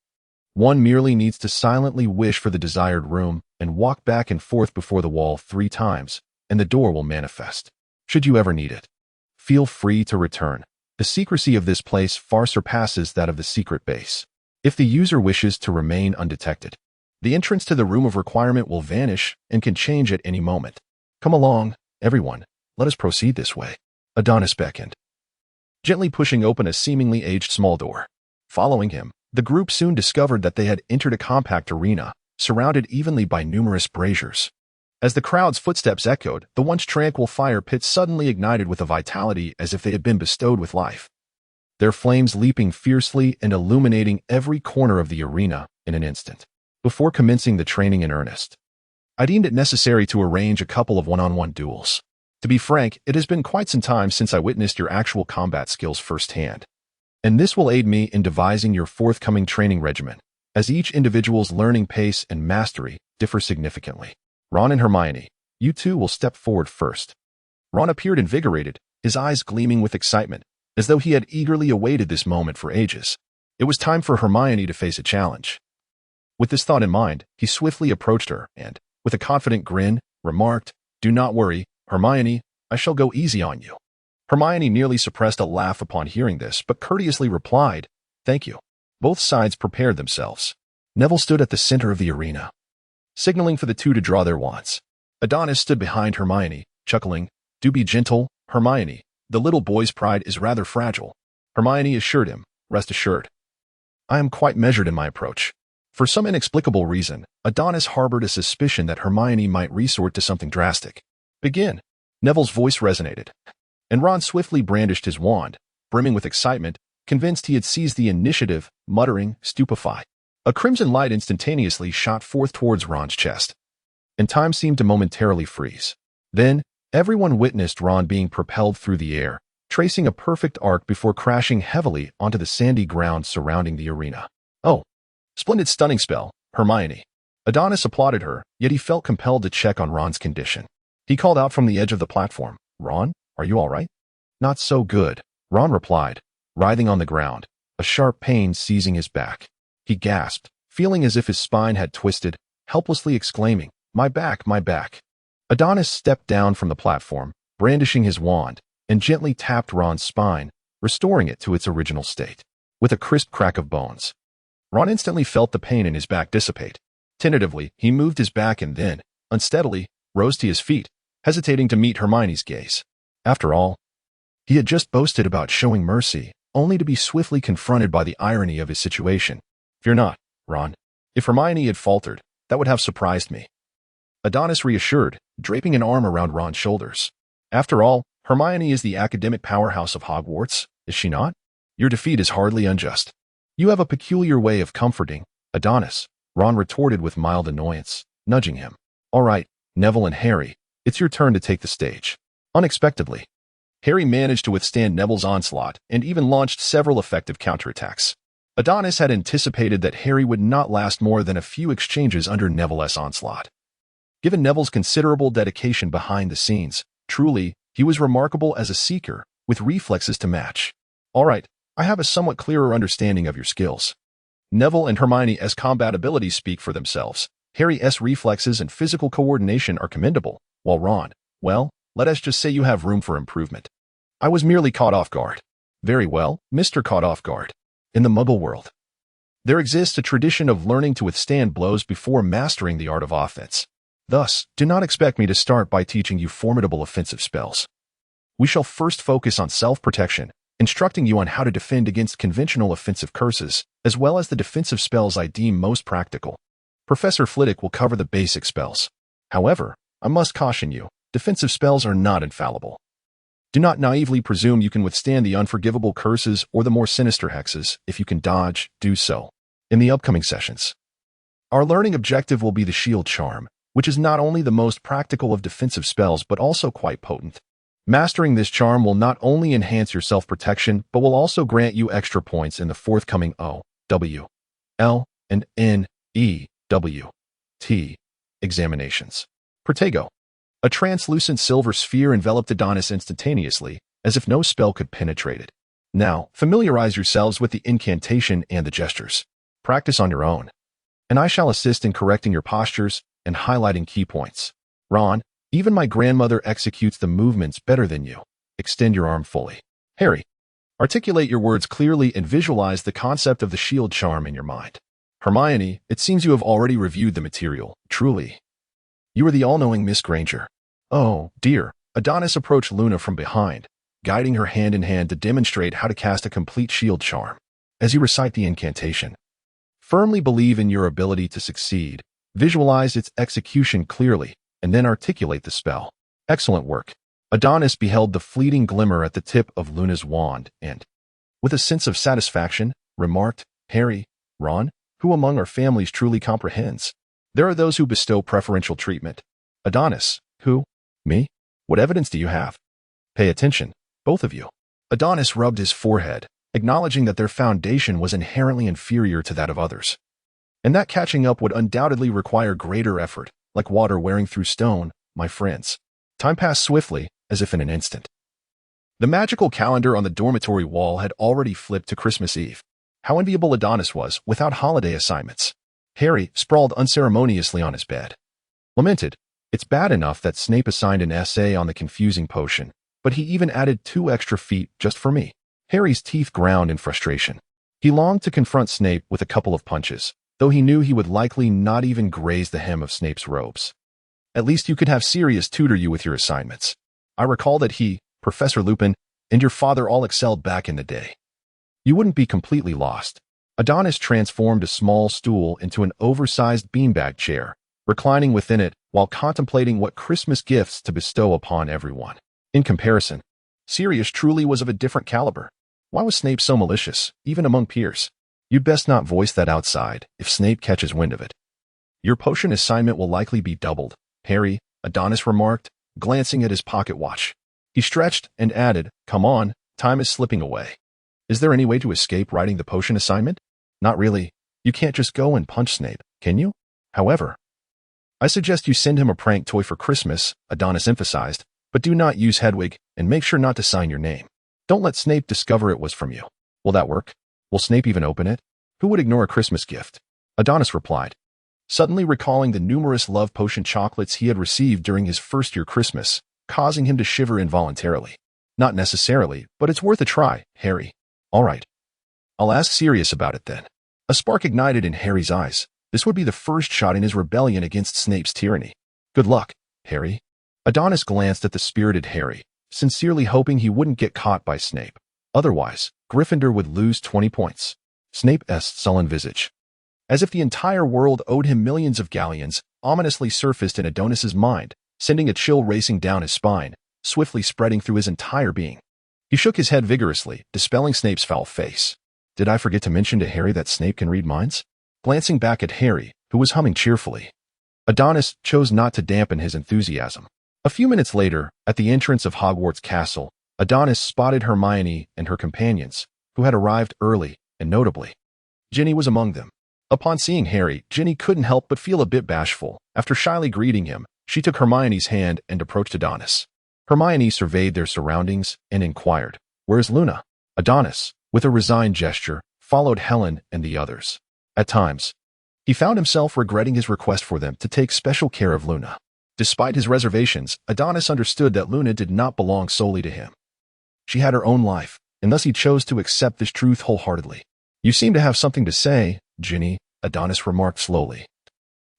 One merely needs to silently wish for the desired room and walk back and forth before the wall 3 times, and the door will manifest. Should you ever need it, feel free to return. The secrecy of this place far surpasses that of the secret base. If the user wishes to remain undetected, the entrance to the room of requirement will vanish and can change at any moment. Come along, everyone. Let us proceed this way." Adonis beckoned, gently pushing open a seemingly aged small door. Following him, the group soon discovered that they had entered a compact arena, surrounded evenly by numerous braziers. As the crowd's footsteps echoed, the once tranquil fire pits suddenly ignited with a vitality as if they had been bestowed with life, their flames leaping fiercely and illuminating every corner of the arena in an instant. Before commencing the training in earnest, I deemed it necessary to arrange a couple of one-on-one duels. To be frank, it has been quite some time since I witnessed your actual combat skills firsthand, and this will aid me in devising your forthcoming training regimen, as each individual's learning pace and mastery differ significantly. Ron and Hermione, you two will step forward first." Ron appeared invigorated, his eyes gleaming with excitement, as though he had eagerly awaited this moment for ages. It was time for Hermione to face a challenge. With this thought in mind, he swiftly approached her and, with a confident grin, remarked, "Do not worry, Hermione, I shall go easy on you." Hermione nearly suppressed a laugh upon hearing this, but courteously replied, "Thank you." Both sides prepared themselves. Neville stood at the center of the arena, signaling for the two to draw their wands. Adonis stood behind Hermione, chuckling, "Do be gentle, Hermione. The little boy's pride is rather fragile." Hermione assured him, "Rest assured, I am quite measured in my approach." For some inexplicable reason, Adonis harbored a suspicion that Hermione might resort to something drastic. "Begin." Neville's voice resonated, and Ron swiftly brandished his wand, brimming with excitement, convinced he had seized the initiative, muttering, "Stupefy." A crimson light instantaneously shot forth towards Ron's chest, and time seemed to momentarily freeze. Then, everyone witnessed Ron being propelled through the air, tracing a perfect arc before crashing heavily onto the sandy ground surrounding the arena. "Oh, splendid stunning spell, Hermione." Adonis applauded her, yet he felt compelled to check on Ron's condition. He called out from the edge of the platform, "Ron, are you all right?" "Not so good," Ron replied, writhing on the ground, a sharp pain seizing his back. He gasped, feeling as if his spine had twisted, helplessly exclaiming, "My back, my back." Adonis stepped down from the platform, brandishing his wand, and gently tapped Ron's spine, restoring it to its original state. With a crisp crack of bones, Ron instantly felt the pain in his back dissipate. Tentatively, he moved his back and then, unsteadily, rose to his feet, hesitating to meet Hermione's gaze. After all, he had just boasted about showing mercy, only to be swiftly confronted by the irony of his situation. "Fear not, Ron. If Hermione had faltered, that would have surprised me," Adonis reassured, draping an arm around Ron's shoulders. "After all, Hermione is the academic powerhouse of Hogwarts, is she not? Your defeat is hardly unjust." "You have a peculiar way of comforting, Adonis," Ron retorted with mild annoyance, nudging him. "All right, Neville and Harry, it's your turn to take the stage." Unexpectedly, Harry managed to withstand Neville's onslaught and even launched several effective counterattacks. Adonis had anticipated that Harry would not last more than a few exchanges under Neville's onslaught. Given Neville's considerable dedication behind the scenes, truly, he was remarkable as a seeker, with reflexes to match. "All right, I have a somewhat clearer understanding of your skills. Neville and Hermione's combat abilities speak for themselves. Harry's reflexes and physical coordination are commendable, while Ron, well, let us just say you have room for improvement. I was merely caught off guard. Very well, Mr. Caught Off Guard. In the Muggle world, there exists a tradition of learning to withstand blows before mastering the art of offense. Thus, do not expect me to start by teaching you formidable offensive spells. We shall first focus on self-protection, instructing you on how to defend against conventional offensive curses, as well as the defensive spells I deem most practical. Professor Flitwick will cover the basic spells. However, I must caution you, defensive spells are not infallible. Do not naively presume you can withstand the unforgivable curses or the more sinister hexes. If you can dodge, do so. In the upcoming sessions, our learning objective will be the Shield Charm, which is not only the most practical of defensive spells but also quite potent. Mastering this charm will not only enhance your self-protection but will also grant you extra points in the forthcoming O, W, L, and N, E, W, T examinations. Protego. A translucent silver sphere enveloped Adonis instantaneously, as if no spell could penetrate it. Now, familiarize yourselves with the incantation and the gestures. Practice on your own, and I shall assist in correcting your postures and highlighting key points. Ron, even my grandmother executes the movements better than you. Extend your arm fully. Harry, articulate your words clearly and visualize the concept of the shield charm in your mind. Hermione, it seems you have already reviewed the material. Truly, you are the all-knowing Miss Granger. Oh, dear. Adonis approached Luna from behind, guiding her hand in hand to demonstrate how to cast a complete shield charm. As you recite the incantation, firmly believe in your ability to succeed, visualize its execution clearly, and then articulate the spell. Excellent work. Adonis beheld the fleeting glimmer at the tip of Luna's wand and, with a sense of satisfaction, remarked, Harry, Ron, who among our families truly comprehends? There are those who bestow preferential treatment. Adonis, who? Me? What evidence do you have? Pay attention, both of you. Adonis rubbed his forehead, acknowledging that their foundation was inherently inferior to that of others, and that catching up would undoubtedly require greater effort, like water wearing through stone, my friends. Time passed swiftly, as if in an instant. The magical calendar on the dormitory wall had already flipped to Christmas Eve. How enviable Adonis was without holiday assignments. Harry, sprawled unceremoniously on his bed, lamented, It's bad enough that Snape assigned an essay on the confusing potion, but he even added 2 extra feet just for me. Harry's teeth ground in frustration. He longed to confront Snape with a couple of punches, though he knew he would likely not even graze the hem of Snape's robes. At least you could have Sirius tutor you with your assignments. I recall that he, Professor Lupin, and your father all excelled back in the day. You wouldn't be completely lost. Adonis transformed a small stool into an oversized beanbag chair, reclining within it while contemplating what Christmas gifts to bestow upon everyone. In comparison, Sirius truly was of a different caliber. Why was Snape so malicious, even among peers? You'd best not voice that outside if Snape catches wind of it. Your potion assignment will likely be doubled, Harry, Adonis remarked, glancing at his pocket watch. He stretched and added, Come on, time is slipping away. Is there any way to escape writing the potion assignment? Not really. You can't just go and punch Snape, can you? However, I suggest you send him a prank toy for Christmas, Adonis emphasized, but do not use Hedwig and make sure not to sign your name. Don't let Snape discover it was from you. Will that work? Will Snape even open it? Who would ignore a Christmas gift? Adonis replied, suddenly recalling the numerous love potion chocolates he had received during his first-year Christmas, causing him to shiver involuntarily. Not necessarily, but it's worth a try, Harry. All right. I'll ask Sirius about it then. A spark ignited in Harry's eyes. This would be the first shot in his rebellion against Snape's tyranny. Good luck, Harry. Adonis glanced at the spirited Harry, sincerely hoping he wouldn't get caught by Snape. Otherwise, Gryffindor would lose 20 points. Snape's sullen visage, as if the entire world owed him millions of galleons, ominously surfaced in Adonis's mind, sending a chill racing down his spine, swiftly spreading through his entire being. He shook his head vigorously, dispelling Snape's foul face. Did I forget to mention to Harry that Snape can read minds? Glancing back at Harry, who was humming cheerfully, Adonis chose not to dampen his enthusiasm. A few minutes later, at the entrance of Hogwarts Castle, Adonis spotted Hermione and her companions, who had arrived early, and notably, Ginny was among them. Upon seeing Harry, Ginny couldn't help but feel a bit bashful. After shyly greeting him, she took Hermione's hand and approached Adonis. Hermione surveyed their surroundings and inquired, Where's Luna? Adonis, With a resigned gesture, followed Helen and the others. At times, he found himself regretting his request for them to take special care of Luna. Despite his reservations, Adonis understood that Luna did not belong solely to him. She had her own life, and thus he chose to accept this truth wholeheartedly. "You seem to have something to say, Ginny," Adonis remarked slowly,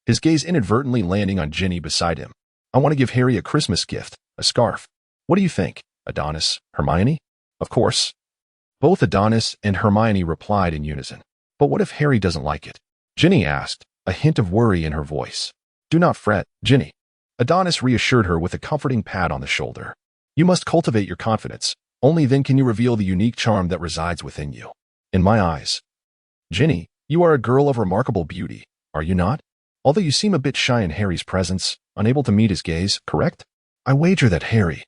his gaze inadvertently landing on Ginny beside him. "I want to give Harry a Christmas gift, a scarf. What do you think, Adonis, Hermione?" "Of course." Both Adonis and Hermione replied in unison. "But what if Harry doesn't like it?" Ginny asked, a hint of worry in her voice. "Do not fret, Ginny." Adonis reassured her with a comforting pat on the shoulder. "You must cultivate your confidence. Only then can you reveal the unique charm that resides within you. In my eyes, Ginny, you are a girl of remarkable beauty, are you not? Although you seem a bit shy in Harry's presence, unable to meet his gaze, correct? I wager that Harry,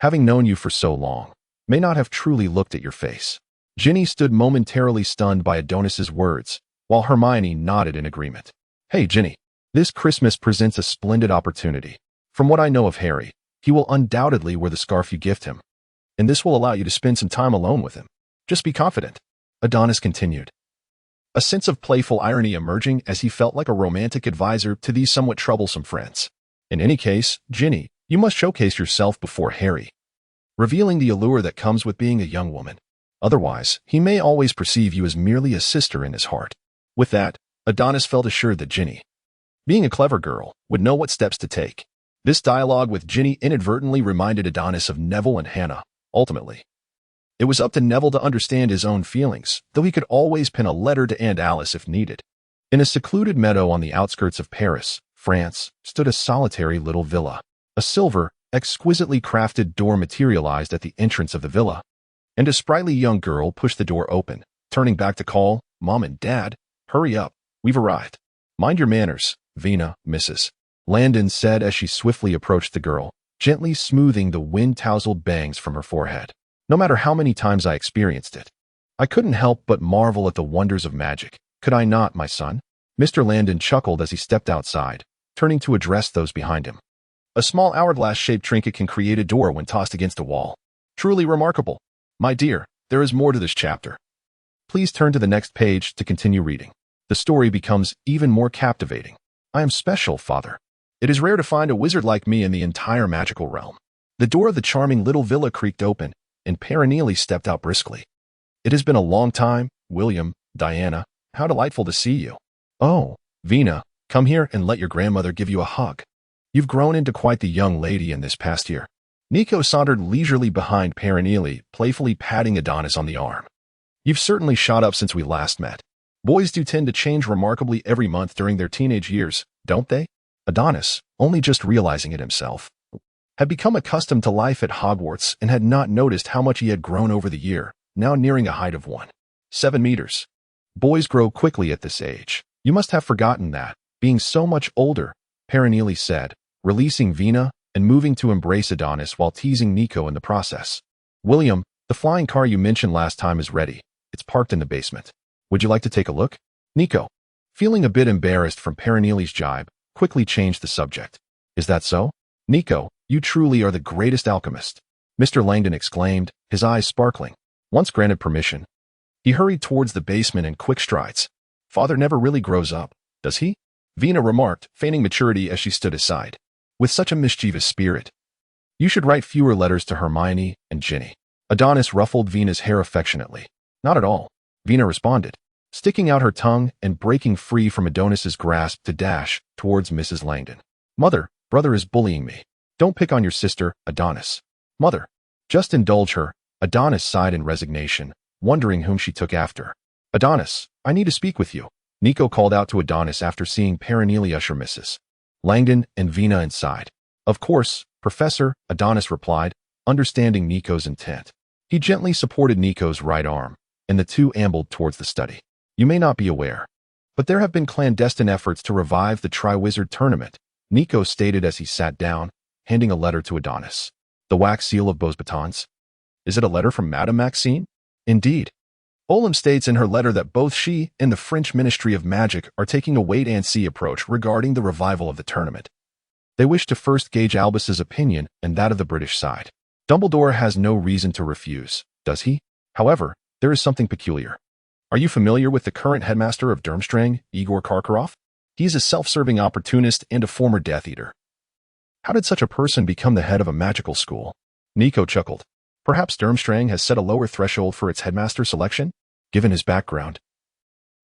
having known you for so long, may not have truly looked at your face." Ginny stood momentarily stunned by Adonis's words, while Hermione nodded in agreement. "Hey, Ginny, this Christmas presents a splendid opportunity. From what I know of Harry, he will undoubtedly wear the scarf you gift him, and this will allow you to spend some time alone with him. Just be confident," Adonis continued, a sense of playful irony emerging as he felt like a romantic advisor to these somewhat troublesome friends. "In any case, Ginny, you must showcase yourself before Harry, revealing the allure that comes with being a young woman. Otherwise, he may always perceive you as merely a sister in his heart." With that, Adonis felt assured that Ginny, being a clever girl, would know what steps to take. This dialogue with Ginny inadvertently reminded Adonis of Neville and Hannah. Ultimately, it was up to Neville to understand his own feelings, though he could always pen a letter to Aunt Alice if needed. In a secluded meadow on the outskirts of Paris, France, stood a solitary little villa. A silver, exquisitely crafted door materialized at the entrance of the villa, and a sprightly young girl pushed the door open, turning back to call, "Mom and Dad, hurry up, we've arrived." "Mind your manners, Vina, Mrs. Landon said as she swiftly approached the girl, gently smoothing the wind-tousled bangs from her forehead. "No matter how many times I experienced it, I couldn't help but marvel at the wonders of magic. Could I not, my son?" Mr. Landon chuckled as he stepped outside, turning to address those behind him. "A small hourglass-shaped trinket can create a door when tossed against a wall. Truly remarkable. My dear, there is more to this chapter. Please turn to the next page to continue reading. The story becomes even more captivating. I am special, Father. It is rare to find a wizard like me in the entire magical realm." The door of the charming little villa creaked open, and Perennially stepped out briskly. "It has been a long time, William, Diana. How delightful to see you. Oh, Vina, come here and let your grandmother give you a hug. You've grown into quite the young lady in this past year." Nico sauntered leisurely behind Perennially, playfully patting Adonis on the arm. "You've certainly shot up since we last met. Boys do tend to change remarkably every month during their teenage years, don't they?" Adonis, only just realizing it himself, had become accustomed to life at Hogwarts and had not noticed how much he had grown over the year, now nearing a height of 1.7 meters. "Boys grow quickly at this age. You must have forgotten that, being so much older," Perennially said, releasing Vina and moving to embrace Adonis while teasing Nico in the process. "William, the flying car you mentioned last time is ready. It's parked in the basement. Would you like to take a look?" Nico, feeling a bit embarrassed from Perennially's jibe, quickly changed the subject. "Is that so? Nico, you truly are the greatest alchemist," Mr. Langdon exclaimed, his eyes sparkling. Once granted permission, he hurried towards the basement in quick strides. "Father never really grows up, does he?" Vina remarked, feigning maturity as she stood aside. With such a mischievous spirit, "You should write fewer letters to Hermione and Ginny." Adonis ruffled Vina's hair affectionately. "Not at all," Vina responded, sticking out her tongue and breaking free from Adonis's grasp to dash towards Mrs. Langdon. "Mother, brother is bullying me. Don't pick on your sister, Adonis." "Mother, just indulge her," Adonis sighed in resignation, wondering whom she took after. "Adonis, I need to speak with you," Nico called out to Adonis after seeing Perennially usher Mrs. Langdon and Vina inside. "Of course, Professor," Adonis replied, understanding Nico's intent. He gently supported Nico's right arm, and the two ambled towards the study. "You may not be aware, but there have been clandestine efforts to revive the Triwizard Tournament," Nico stated as he sat down, handing a letter to Adonis. "The wax seal of Beauxbatons? Is it a letter from Madame Maxine?" "Indeed. Olam states in her letter that both she and the French Ministry of Magic are taking a wait-and-see approach regarding the revival of the tournament. They wish to first gauge Albus's opinion and that of the British side. Dumbledore has no reason to refuse, does he? However, There is something peculiar. Are you familiar with the current headmaster of Durmstrang, Igor Karkaroff? He is a self-serving opportunist and a former Death Eater. How did such a person become the head of a magical school? Nico chuckled. Perhaps Durmstrang has set a lower threshold for its headmaster selection, given his background.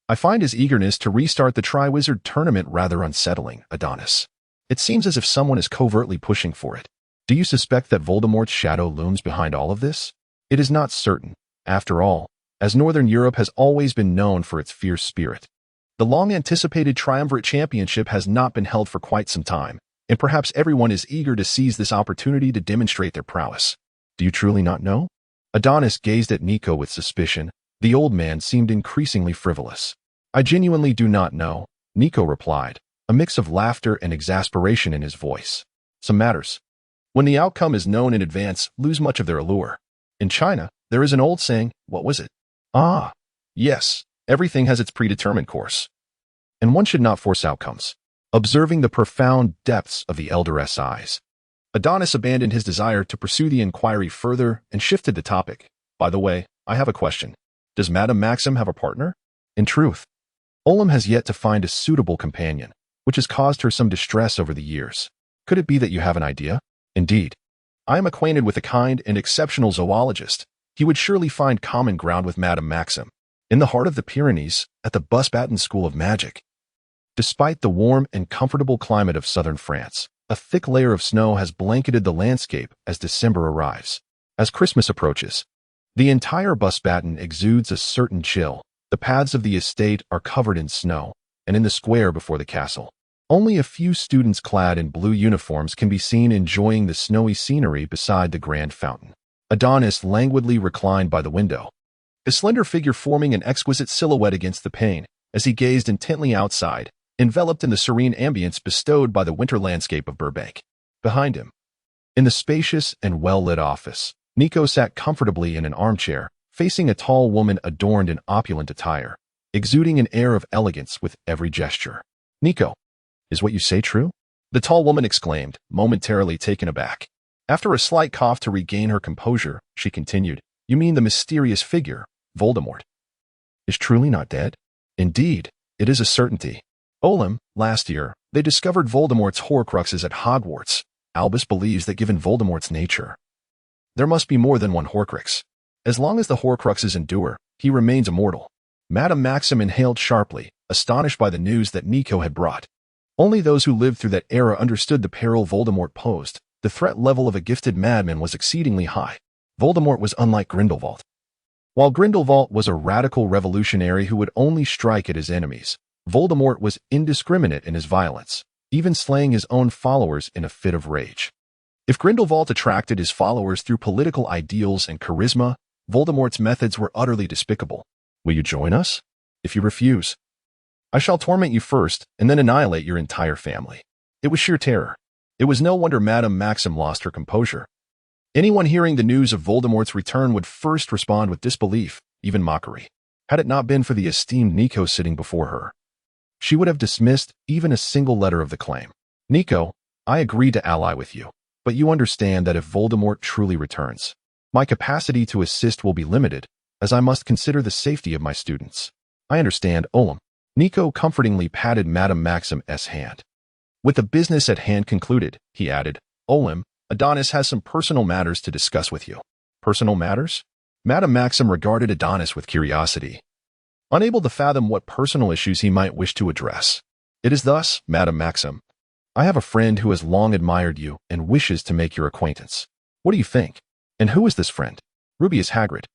I find his eagerness to restart the Triwizard tournament rather unsettling, Adonis. It seems as if someone is covertly pushing for it. Do you suspect that Voldemort's shadow looms behind all of this? It is not certain, after all, as Northern Europe has always been known for its fierce spirit. The long-anticipated Triumvirate Championship has not been held for quite some time, and perhaps everyone is eager to seize this opportunity to demonstrate their prowess. Do you truly not know? Adonis gazed at Nico with suspicion. The old man seemed increasingly frivolous. I genuinely do not know, Nico replied, a mix of laughter and exasperation in his voice. Some matters, when the outcome is known in advance, lose much of their allure. In China, there is an old saying, what was it? Ah, yes, everything has its predetermined course. And one should not force outcomes. Observing the profound depths of the elder's eyes, Adonis abandoned his desire to pursue the inquiry further and shifted the topic. By the way, I have a question. Does Madame Maxim have a partner? In truth, Olam has yet to find a suitable companion, which has caused her some distress over the years. Could it be that you have an idea? Indeed. I am acquainted with a kind and exceptional zoologist. He would surely find common ground with Madame Maxim, in the heart of the Pyrenees, at the Busbaton School of Magic. Despite the warm and comfortable climate of southern France, a thick layer of snow has blanketed the landscape as December arrives. As Christmas approaches, the entire Busbaton exudes a certain chill. The paths of the estate are covered in snow, and in the square before the castle, only a few students clad in blue uniforms can be seen enjoying the snowy scenery beside the grand fountain. Adonis languidly reclined by the window, his slender figure forming an exquisite silhouette against the pane as he gazed intently outside, enveloped in the serene ambience bestowed by the winter landscape of Burbank. Behind him, in the spacious and well-lit office, Nico sat comfortably in an armchair, facing a tall woman adorned in opulent attire, exuding an air of elegance with every gesture. Nico, is what you say true? The tall woman exclaimed, momentarily taken aback. After a slight cough to regain her composure, she continued, you mean the mysterious figure, Voldemort, is truly not dead? Indeed, it is a certainty. Olam, last year, they discovered Voldemort's Horcruxes at Hogwarts. Albus believes that given Voldemort's nature, there must be more than one Horcrux. As long as the Horcruxes endure, he remains immortal. Madame Maxim inhaled sharply, astonished by the news that Nico had brought. Only those who lived through that era understood the peril Voldemort posed. The threat level of a gifted madman was exceedingly high. Voldemort was unlike Grindelwald. While Grindelwald was a radical revolutionary who would only strike at his enemies, Voldemort was indiscriminate in his violence, even slaying his own followers in a fit of rage. If Grindelwald attracted his followers through political ideals and charisma, Voldemort's methods were utterly despicable. Will you join us? If you refuse, I shall torment you first and then annihilate your entire family. It was sheer terror. It was no wonder Madame Maxim lost her composure. Anyone hearing the news of Voldemort's return would first respond with disbelief, even mockery. Had it not been for the esteemed Nico sitting before her, she would have dismissed even a single letter of the claim. Nico, I agree to ally with you, but you understand that if Voldemort truly returns, my capacity to assist will be limited, as I must consider the safety of my students. I understand, Olam. Nico comfortingly patted Madame Maxim's hand. With the business at hand concluded, he added, Olam, Adonis has some personal matters to discuss with you. Personal matters? Madame Maxim regarded Adonis with curiosity, unable to fathom what personal issues he might wish to address. It is thus, Madame Maxim. I have a friend who has long admired you and wishes to make your acquaintance. What do you think? And who is this friend? Rubius Hagrid,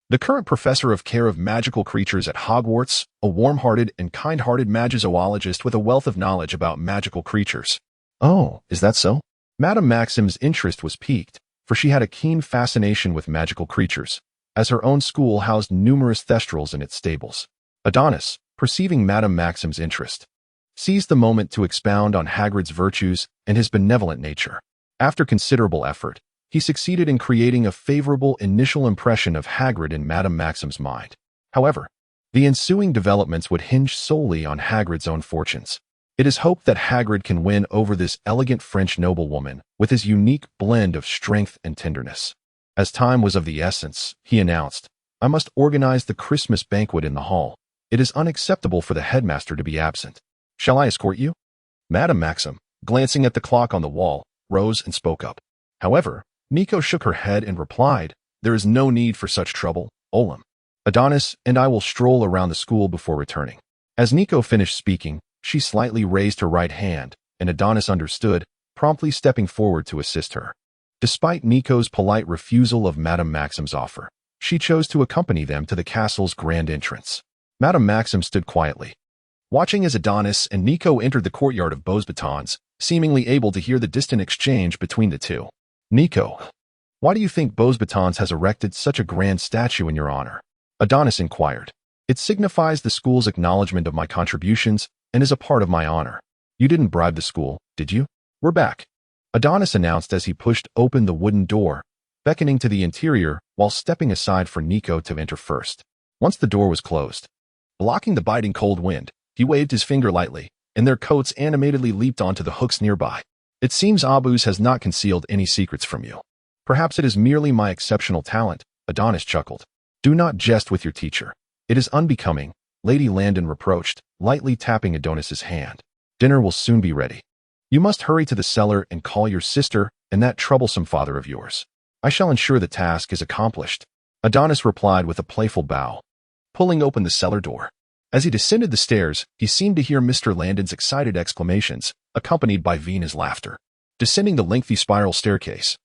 the current professor of care of magical creatures at Hogwarts, a warm-hearted and kind-hearted magizoologist with a wealth of knowledge about magical creatures. Oh, is that so? Madame Maxim's interest was piqued, for she had a keen fascination with magical creatures, as her own school housed numerous thestrals in its stables. Adonis, perceiving Madame Maxim's interest, seized the moment to expound on Hagrid's virtues and his benevolent nature. After considerable effort, he succeeded in creating a favorable initial impression of Hagrid in Madame Maxim's mind. However, the ensuing developments would hinge solely on Hagrid's own fortunes. It is hoped that Hagrid can win over this elegant French noblewoman with his unique blend of strength and tenderness. As time was of the essence, he announced, I must organize the Christmas banquet in the hall. It is unacceptable for the headmaster to be absent. Shall I escort you? Madame Maxim, glancing at the clock on the wall, rose and spoke up. However, Nico shook her head and replied, "There is no need for such trouble, Olam. Adonis and I will stroll around the school before returning." As Nico finished speaking, she slightly raised her right hand, and Adonis understood, promptly stepping forward to assist her. Despite Nico's polite refusal of Madame Maxim's offer, she chose to accompany them to the castle's grand entrance. Madame Maxim stood quietly, watching as Adonis and Nico entered the courtyard of Beauxbatons, seemingly able to hear the distant exchange between the two. "Nico, why do you think Beauxbatons has erected such a grand statue in your honor?" Adonis inquired. "It signifies the school's acknowledgement of my contributions and is a part of my honor. You didn't bribe the school, did you?" "We're back," Adonis announced as he pushed open the wooden door, beckoning to the interior while stepping aside for Nico to enter first. Once the door was closed, blocking the biting cold wind, he waved his finger lightly, and their coats animatedly leaped onto the hooks nearby. "It seems Abus has not concealed any secrets from you. Perhaps it is merely my exceptional talent," Adonis chuckled. "Do not jest with your teacher. It is unbecoming," Lady Landon reproached, lightly tapping Adonis's hand. "Dinner will soon be ready. You must hurry to the cellar and call your sister and that troublesome father of yours. I shall ensure the task is accomplished," Adonis replied with a playful bow, pulling open the cellar door. As he descended the stairs, he seemed to hear Mr. Landon's excited exclamations, accompanied by Vina's laughter. Descending the lengthy spiral staircase,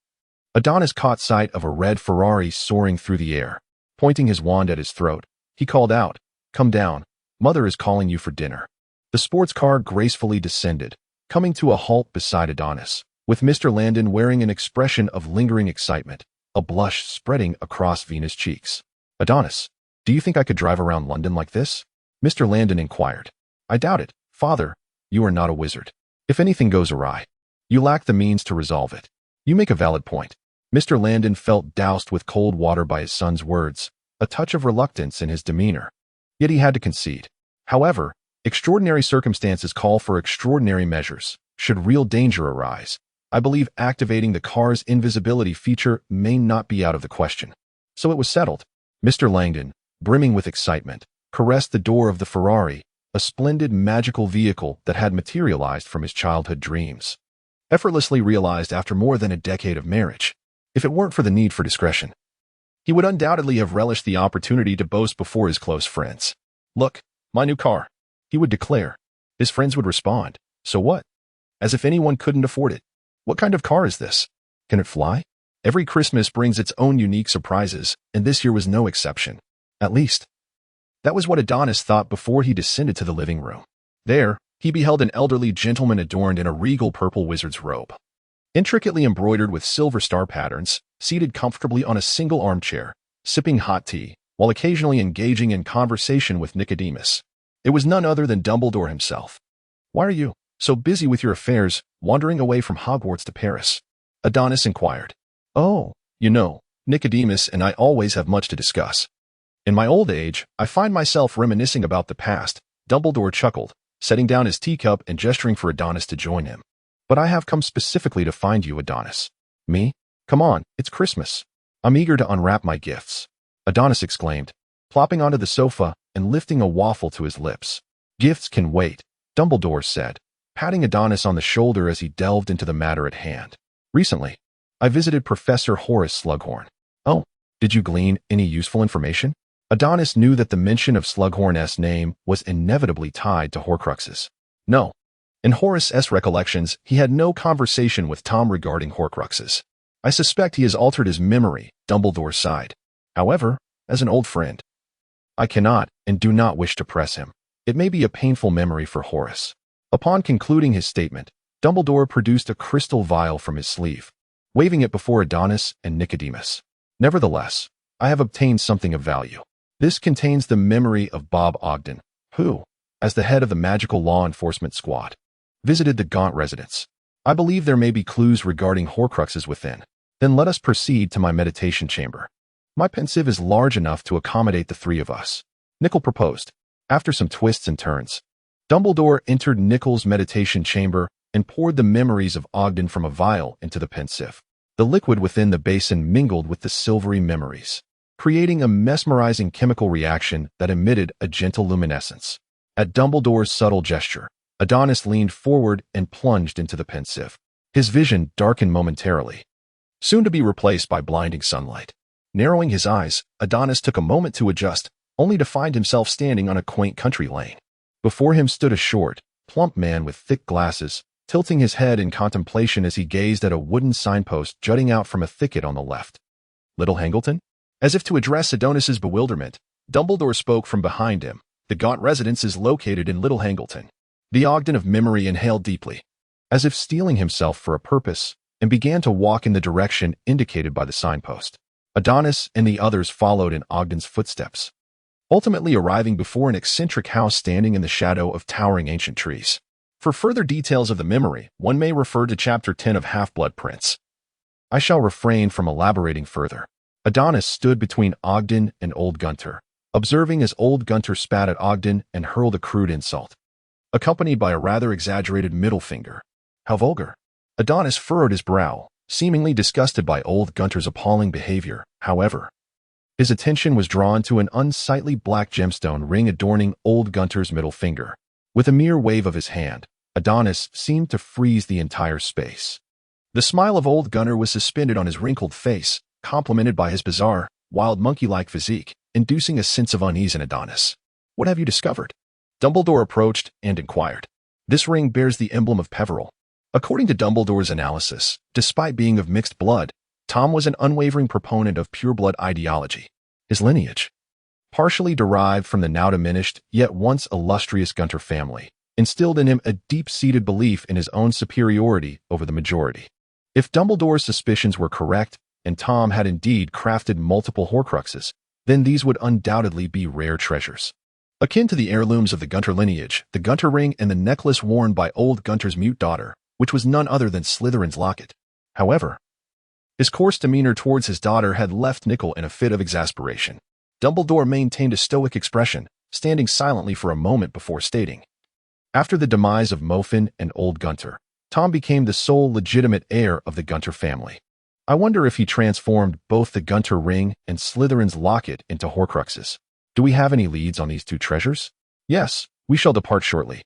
Adonis caught sight of a red Ferrari soaring through the air. Pointing his wand at his throat, he called out, "Come down, Mother is calling you for dinner." The sports car gracefully descended, coming to a halt beside Adonis, with Mr. Landon wearing an expression of lingering excitement, a blush spreading across Vina's cheeks. "Adonis, do you think I could drive around London like this?" Mr. Landon inquired. "I doubt it, Father. You are not a wizard. If anything goes awry, you lack the means to resolve it." "You make a valid point." Mr. Landon felt doused with cold water by his son's words, a touch of reluctance in his demeanor. Yet he had to concede. However, extraordinary circumstances call for extraordinary measures. Should real danger arise, I believe activating the car's invisibility feature may not be out of the question. So it was settled. Mr. Langdon, brimming with excitement, caressed the door of the Ferrari, a splendid magical vehicle that had materialized from his childhood dreams. Effortlessly realized after more than a decade of marriage. If it weren't for the need for discretion, he would undoubtedly have relished the opportunity to boast before his close friends. "Look, my new car," he would declare. His friends would respond, "So what?" As if anyone couldn't afford it. "What kind of car is this? Can it fly?" Every Christmas brings its own unique surprises, and this year was no exception. At least, that was what Adonis thought before he descended to the living room. There, he beheld an elderly gentleman adorned in a regal purple wizard's robe, intricately embroidered with silver star patterns, seated comfortably on a single armchair, sipping hot tea, while occasionally engaging in conversation with Nicodemus. It was none other than Dumbledore himself. "Why are you so busy with your affairs, wandering away from Hogwarts to Paris?" Adonis inquired. "Oh, you know, Nicodemus and I always have much to discuss. In my old age, I find myself reminiscing about the past," Dumbledore chuckled, setting down his teacup and gesturing for Adonis to join him. "But I have come specifically to find you, Adonis." "Me? Come on, it's Christmas. I'm eager to unwrap my gifts," Adonis exclaimed, plopping onto the sofa and lifting a waffle to his lips. "Gifts can wait," Dumbledore said, patting Adonis on the shoulder as he delved into the matter at hand. "Recently, I visited Professor Horace Slughorn." "Oh, did you glean any useful information?" Adonis knew that the mention of Slughorn's name was inevitably tied to Horcruxes. No. In Horace's recollections, he had no conversation with Tom regarding Horcruxes. "I suspect he has altered his memory," Dumbledore sighed. "However, as an old friend, I cannot and do not wish to press him. It may be a painful memory for Horace." Upon concluding his statement, Dumbledore produced a crystal vial from his sleeve, waving it before Adonis and Nicodemus. "Nevertheless, I have obtained something of value. This contains the memory of Bob Ogden, who, as the head of the magical law enforcement squad, visited the Gaunt residence. I believe there may be clues regarding Horcruxes within. Then let us proceed to my meditation chamber. My pensive is large enough to accommodate the three of us," Nickel proposed. After some twists and turns, Dumbledore entered Nickel's meditation chamber and poured the memories of Ogden from a vial into the pensieve. The liquid within the basin mingled with the silvery memories, creating a mesmerizing chemical reaction that emitted a gentle luminescence. At Dumbledore's subtle gesture, Adonis leaned forward and plunged into the pensieve. His vision darkened momentarily, soon to be replaced by blinding sunlight. Narrowing his eyes, Adonis took a moment to adjust, only to find himself standing on a quaint country lane. Before him stood a short, plump man with thick glasses, tilting his head in contemplation as he gazed at a wooden signpost jutting out from a thicket on the left. Little Hangleton? As if to address Adonis's bewilderment, Dumbledore spoke from behind him. The Gaunt residence is located in Little Hangleton. The Ogden of Memory inhaled deeply, as if steeling himself for a purpose, and began to walk in the direction indicated by the signpost. Adonis and the others followed in Ogden's footsteps, ultimately arriving before an eccentric house standing in the shadow of towering ancient trees. For further details of the memory, one may refer to Chapter 10 of Half-Blood Prince. I shall refrain from elaborating further. Adonis stood between Ogden and Old Gunter, observing as Old Gunter spat at Ogden and hurled a crude insult, accompanied by a rather exaggerated middle finger. How vulgar. Adonis furrowed his brow, seemingly disgusted by Old Gunter's appalling behavior. However, his attention was drawn to an unsightly black gemstone ring adorning Old Gunter's middle finger. With a mere wave of his hand, Adonis seemed to freeze the entire space. The smile of Old Gunter was suspended on his wrinkled face, complemented by his bizarre, wild monkey-like physique, inducing a sense of unease in Adonis. What have you discovered? Dumbledore approached and inquired. This ring bears the emblem of Peveril. According to Dumbledore's analysis, despite being of mixed blood, Tom was an unwavering proponent of pure-blood ideology. His lineage, partially derived from the now diminished, yet once illustrious Gunter family, instilled in him a deep-seated belief in his own superiority over the majority. If Dumbledore's suspicions were correct, and Tom had indeed crafted multiple Horcruxes, then these would undoubtedly be rare treasures. Akin to the heirlooms of the Gunter lineage, the Gunter ring and the necklace worn by Old Gunter's mute daughter, which was none other than Slytherin's locket. However, his coarse demeanor towards his daughter had left Nickel in a fit of exasperation. Dumbledore maintained a stoic expression, standing silently for a moment before stating, after the demise of Mofin and Old Gunter, Tom became the sole legitimate heir of the Gunter family. I wonder if he transformed both the Gunter ring and Slytherin's locket into Horcruxes. Do we have any leads on these two treasures? Yes, we shall depart shortly.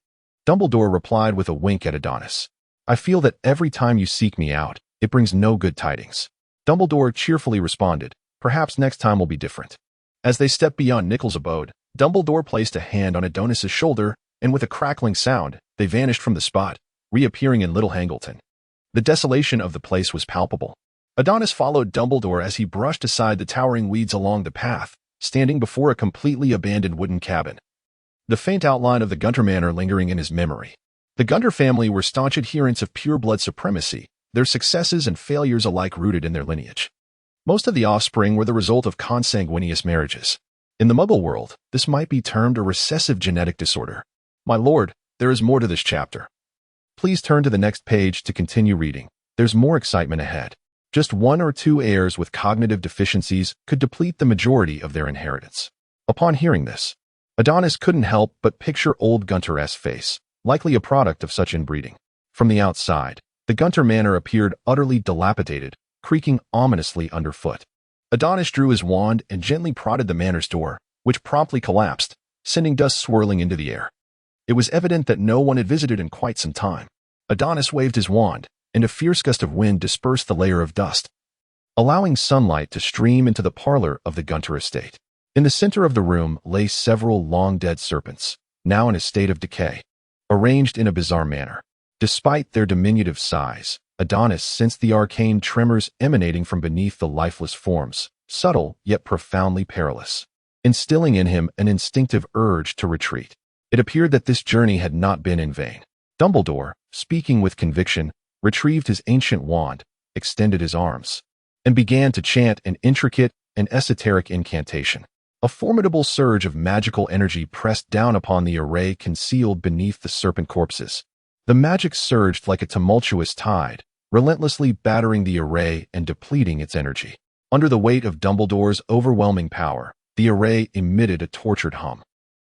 Dumbledore replied with a wink at Adonis. I feel that every time you seek me out, it brings no good tidings. Dumbledore cheerfully responded, perhaps next time will be different. As they stepped beyond Nickel's abode, Dumbledore placed a hand on Adonis's shoulder, and with a crackling sound, they vanished from the spot, reappearing in Little Hangleton. The desolation of the place was palpable. Adonis followed Dumbledore as he brushed aside the towering weeds along the path, standing before a completely abandoned wooden cabin, the faint outline of the Gunter manor lingering in his memory. The Gunter family were staunch adherents of pure-blood supremacy, their successes and failures alike rooted in their lineage. Most of the offspring were the result of consanguineous marriages. In the Muggle world, this might be termed a recessive genetic disorder. My lord, there is more to this chapter. Please turn to the next page to continue reading. There's more excitement ahead. Just one or two heirs with cognitive deficiencies could deplete the majority of their inheritance. Upon hearing this, Adonis couldn't help but picture Old Gunter's face, likely a product of such inbreeding. From the outside, the Gunter manor appeared utterly dilapidated, creaking ominously underfoot. Adonis drew his wand and gently prodded the manor's door, which promptly collapsed, sending dust swirling into the air. It was evident that no one had visited in quite some time. Adonis waved his wand, and a fierce gust of wind dispersed the layer of dust, allowing sunlight to stream into the parlor of the Gunter estate. In the center of the room lay several long-dead serpents, now in a state of decay, arranged in a bizarre manner. Despite their diminutive size, Adonis sensed the arcane tremors emanating from beneath the lifeless forms, subtle yet profoundly perilous, instilling in him an instinctive urge to retreat. It appeared that this journey had not been in vain. Dumbledore, speaking with conviction, retrieved his ancient wand, extended his arms, and began to chant an intricate and esoteric incantation. A formidable surge of magical energy pressed down upon the array concealed beneath the serpent corpses. The magic surged like a tumultuous tide, relentlessly battering the array and depleting its energy. Under the weight of Dumbledore's overwhelming power, the array emitted a tortured hum,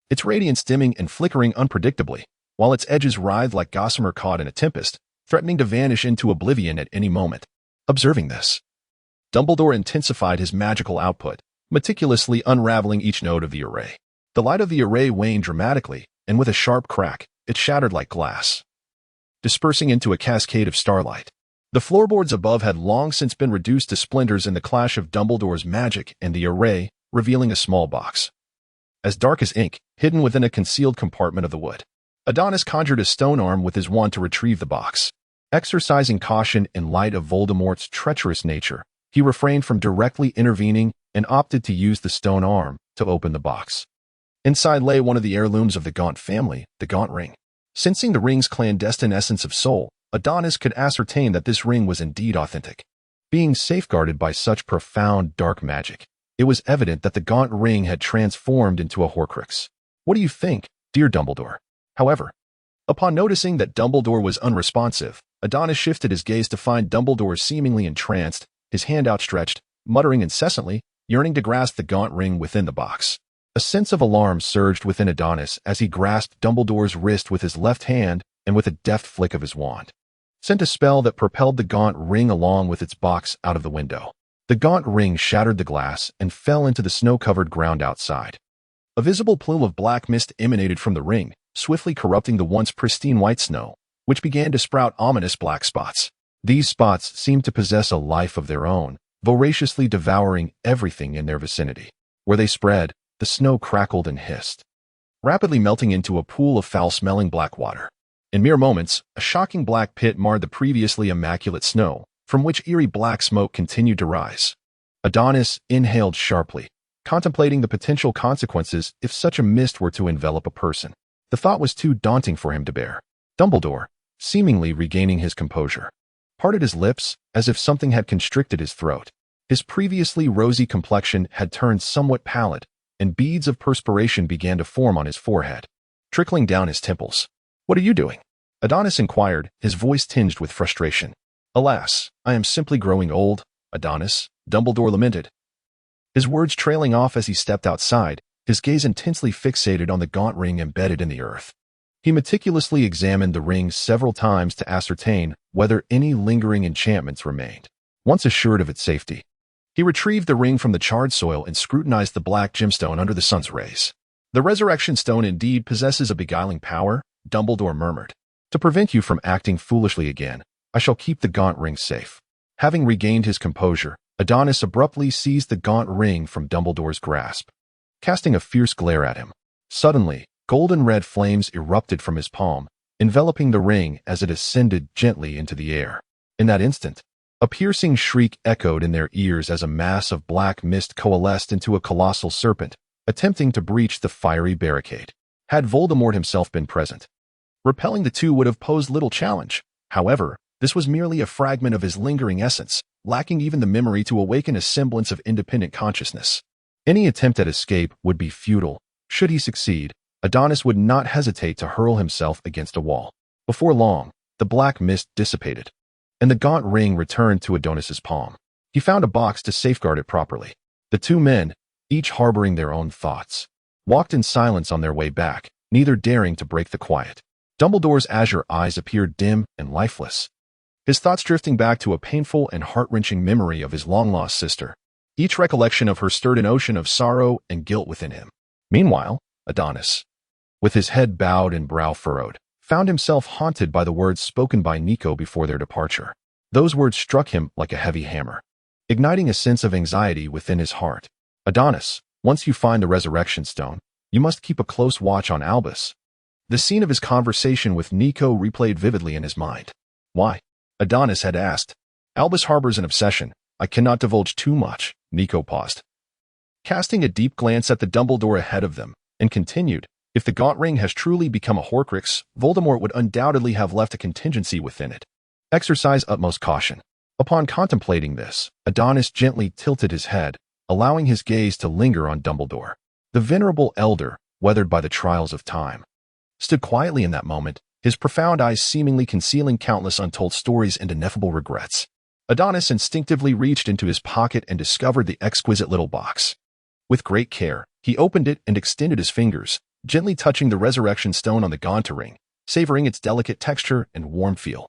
its radiance dimming and flickering unpredictably, while its edges writhed like gossamer caught in a tempest, threatening to vanish into oblivion at any moment. Observing this, Dumbledore intensified his magical output, meticulously unraveling each node of the array. The light of the array waned dramatically, and with a sharp crack, it shattered like glass, dispersing into a cascade of starlight. The floorboards above had long since been reduced to splinters in the clash of Dumbledore's magic and the array, revealing a small box, as dark as ink, hidden within a concealed compartment of the wood. Adonis conjured a stone arm with his wand to retrieve the box. Exercising caution in light of Voldemort's treacherous nature, he refrained from directly intervening and opted to use the stone arm to open the box. Inside lay one of the heirlooms of the Gaunt family, the Gaunt ring. Sensing the ring's clandestine essence of soul, Adonis could ascertain that this ring was indeed authentic. Being safeguarded by such profound dark magic, it was evident that the Gaunt ring had transformed into a Horcrux. What do you think, dear Dumbledore? However, upon noticing that Dumbledore was unresponsive, Adonis shifted his gaze to find Dumbledore seemingly entranced, his hand outstretched, muttering incessantly, yearning to grasp the Gaunt ring within the box. A sense of alarm surged within Adonis as he grasped Dumbledore's wrist with his left hand and with a deft flick of his wand, sent a spell that propelled the Gaunt ring along with its box out of the window. The Gaunt ring shattered the glass and fell into the snow-covered ground outside. A visible plume of black mist emanated from the ring, swiftly corrupting the once pristine white snow, which began to sprout ominous black spots. These spots seemed to possess a life of their own, voraciously devouring everything in their vicinity. Where they spread, the snow crackled and hissed, rapidly melting into a pool of foul-smelling black water. In mere moments, a shocking black pit marred the previously immaculate snow, from which eerie black smoke continued to rise. Adonis inhaled sharply, contemplating the potential consequences if such a mist were to envelop a person. The thought was too daunting for him to bear. Dumbledore, seemingly regaining his composure, parted his lips as if something had constricted his throat. His previously rosy complexion had turned somewhat pallid, and beads of perspiration began to form on his forehead, trickling down his temples. "What are you doing?" Adonis inquired, his voice tinged with frustration. "Alas, I am simply growing old, Adonis," Dumbledore lamented, his words trailing off as he stepped outside, his gaze intensely fixated on the Gaunt ring embedded in the earth. He meticulously examined the ring several times to ascertain whether any lingering enchantments remained. Once assured of its safety, he retrieved the ring from the charred soil and scrutinized the black gemstone under the sun's rays. "The resurrection stone indeed possesses a beguiling power," Dumbledore murmured. "To prevent you from acting foolishly again, I shall keep the Gaunt ring safe." Having regained his composure, Adonis abruptly seized the Gaunt ring from Dumbledore's grasp, casting a fierce glare at him. Suddenly, golden red flames erupted from his palm, enveloping the ring as it ascended gently into the air. In that instant, a piercing shriek echoed in their ears as a mass of black mist coalesced into a colossal serpent, attempting to breach the fiery barricade. Had Voldemort himself been present, repelling the two would have posed little challenge. However, this was merely a fragment of his lingering essence, lacking even the memory to awaken a semblance of independent consciousness. Any attempt at escape would be futile. Should he succeed, Adonis would not hesitate to hurl himself against a wall. Before long, the black mist dissipated, and the Gaunt ring returned to Adonis's palm. He found a box to safeguard it properly. The two men, each harboring their own thoughts, walked in silence on their way back, neither daring to break the quiet. Dumbledore's azure eyes appeared dim and lifeless, his thoughts drifting back to a painful and heart-wrenching memory of his long-lost sister. Each recollection of her stirred an ocean of sorrow and guilt within him. Meanwhile, Adonis, with his head bowed and brow furrowed, found himself haunted by the words spoken by Nico before their departure. Those words struck him like a heavy hammer, igniting a sense of anxiety within his heart. "Adonis, once you find the resurrection stone, you must keep a close watch on Albus." The scene of his conversation with Nico replayed vividly in his mind. "Why?" Adonis had asked. "Albus harbors an obsession. I cannot divulge too much." Nico paused, casting a deep glance at the Dumbledore ahead of them, and continued, "If the Gaunt ring has truly become a Horcrux, Voldemort would undoubtedly have left a contingency within it. Exercise utmost caution." Upon contemplating this, Adonis gently tilted his head, allowing his gaze to linger on Dumbledore. The venerable elder, weathered by the trials of time, stood quietly in that moment, his profound eyes seemingly concealing countless untold stories and ineffable regrets. Adonis instinctively reached into his pocket and discovered the exquisite little box. With great care, he opened it and extended his fingers, gently touching the resurrection stone on the Gaunt ring, savoring its delicate texture and warm feel.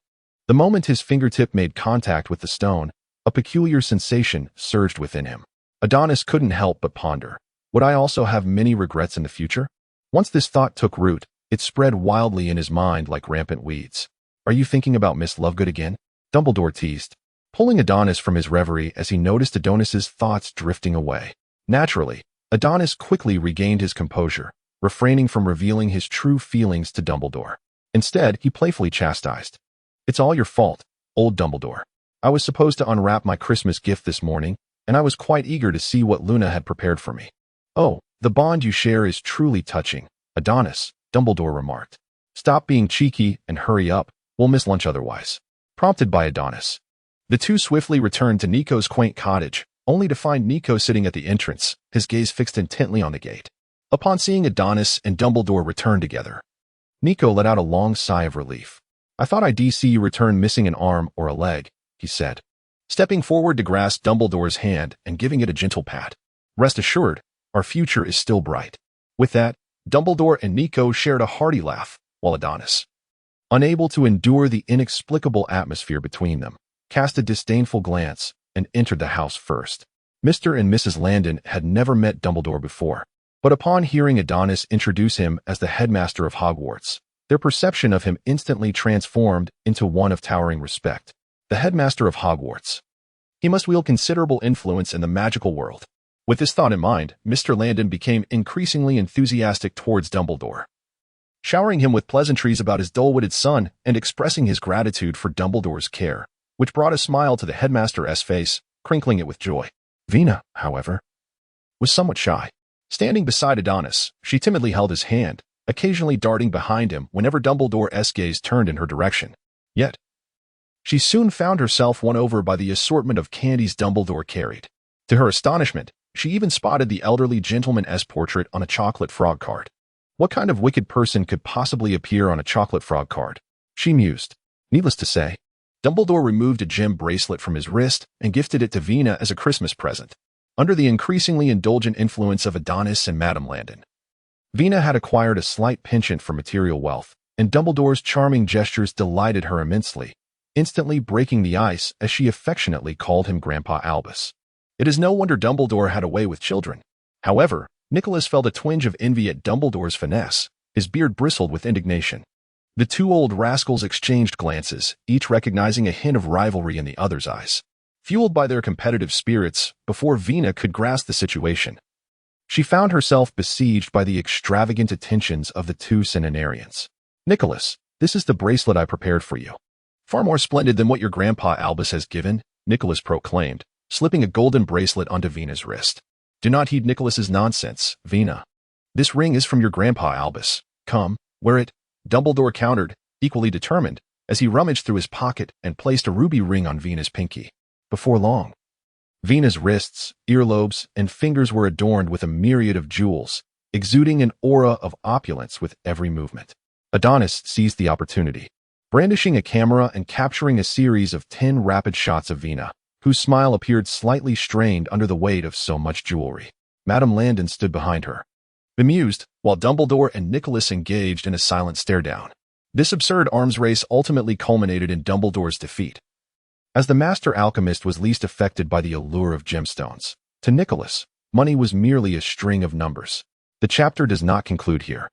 The moment his fingertip made contact with the stone, a peculiar sensation surged within him. Adonis couldn't help but ponder. Would I also have many regrets in the future? Once this thought took root, it spread wildly in his mind like rampant weeds. Are you thinking about Miss Lovegood again? Dumbledore teased, pulling Adonis from his reverie as he noticed Adonis's thoughts drifting away. Naturally, Adonis quickly regained his composure, refraining from revealing his true feelings to Dumbledore. Instead, he playfully chastised. It's all your fault, old Dumbledore. I was supposed to unwrap my Christmas gift this morning, and I was quite eager to see what Luna had prepared for me. Oh, the bond you share is truly touching, Adonis, Dumbledore remarked. Stop being cheeky and hurry up, we'll miss lunch otherwise. Prompted by Adonis. The two swiftly returned to Nico's quaint cottage, only to find Nico sitting at the entrance, his gaze fixed intently on the gate. Upon seeing Adonis and Dumbledore return together, Nico let out a long sigh of relief. I thought I'd see you return missing an arm or a leg, he said, stepping forward to grasp Dumbledore's hand and giving it a gentle pat. Rest assured, our future is still bright. With that, Dumbledore and Nico shared a hearty laugh, while Adonis, unable to endure the inexplicable atmosphere between them, cast a disdainful glance and entered the house first. Mr. and Mrs. Landon had never met Dumbledore before, but upon hearing Adonis introduce him as the headmaster of Hogwarts, their perception of him instantly transformed into one of towering respect. The headmaster of Hogwarts. He must wield considerable influence in the magical world. With this thought in mind, Mr. Landon became increasingly enthusiastic towards Dumbledore, showering him with pleasantries about his dull-witted son and expressing his gratitude for Dumbledore's care, which brought a smile to the headmaster's face, crinkling it with joy. Vina, however, was somewhat shy. Standing beside Adonis, she timidly held his hand, occasionally darting behind him whenever Dumbledore's gaze turned in her direction. Yet, she soon found herself won over by the assortment of candies Dumbledore carried. To her astonishment, she even spotted the elderly gentleman's portrait on a chocolate frog card. What kind of wicked person could possibly appear on a chocolate frog card? She mused. Needless to say, Dumbledore removed a gem bracelet from his wrist and gifted it to Vina as a Christmas present. Under the increasingly indulgent influence of Adonis and Madame Landon, Vina had acquired a slight penchant for material wealth, and Dumbledore's charming gestures delighted her immensely, instantly breaking the ice as she affectionately called him Grandpa Albus. It is no wonder Dumbledore had a way with children. However, Nicholas felt a twinge of envy at Dumbledore's finesse. His beard bristled with indignation. The two old rascals exchanged glances, each recognizing a hint of rivalry in the other's eyes. Fueled by their competitive spirits, before Vina could grasp the situation, she found herself besieged by the extravagant attentions of the two centenarians. Nicholas, this is the bracelet I prepared for you. Far more splendid than what your Grandpa Albus has given, Nicholas proclaimed, slipping a golden bracelet onto Vina's wrist. Do not heed Nicholas's nonsense, Vina. This ring is from your Grandpa Albus. Come, wear it, Dumbledore countered, equally determined, as he rummaged through his pocket and placed a ruby ring on Vina's pinky. Before long, Vina's wrists, earlobes, and fingers were adorned with a myriad of jewels, exuding an aura of opulence with every movement. Adonis seized the opportunity, brandishing a camera and capturing a series of 10 rapid shots of Vina, whose smile appeared slightly strained under the weight of so much jewelry. Madame Landon stood behind her, bemused, while Dumbledore and Nicholas engaged in a silent stare-down. This absurd arms race ultimately culminated in Dumbledore's defeat, as the master alchemist was least affected by the allure of gemstones. To Nicholas, money was merely a string of numbers. The chapter does not conclude here.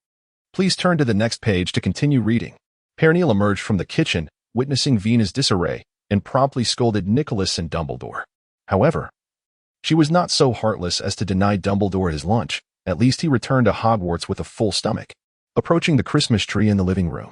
Please turn to the next page to continue reading. Pernille emerged from the kitchen, witnessing Vina's disarray, and promptly scolded Nicholas and Dumbledore. However, she was not so heartless as to deny Dumbledore his lunch. At least he returned to Hogwarts with a full stomach. Approaching the Christmas tree in the living room,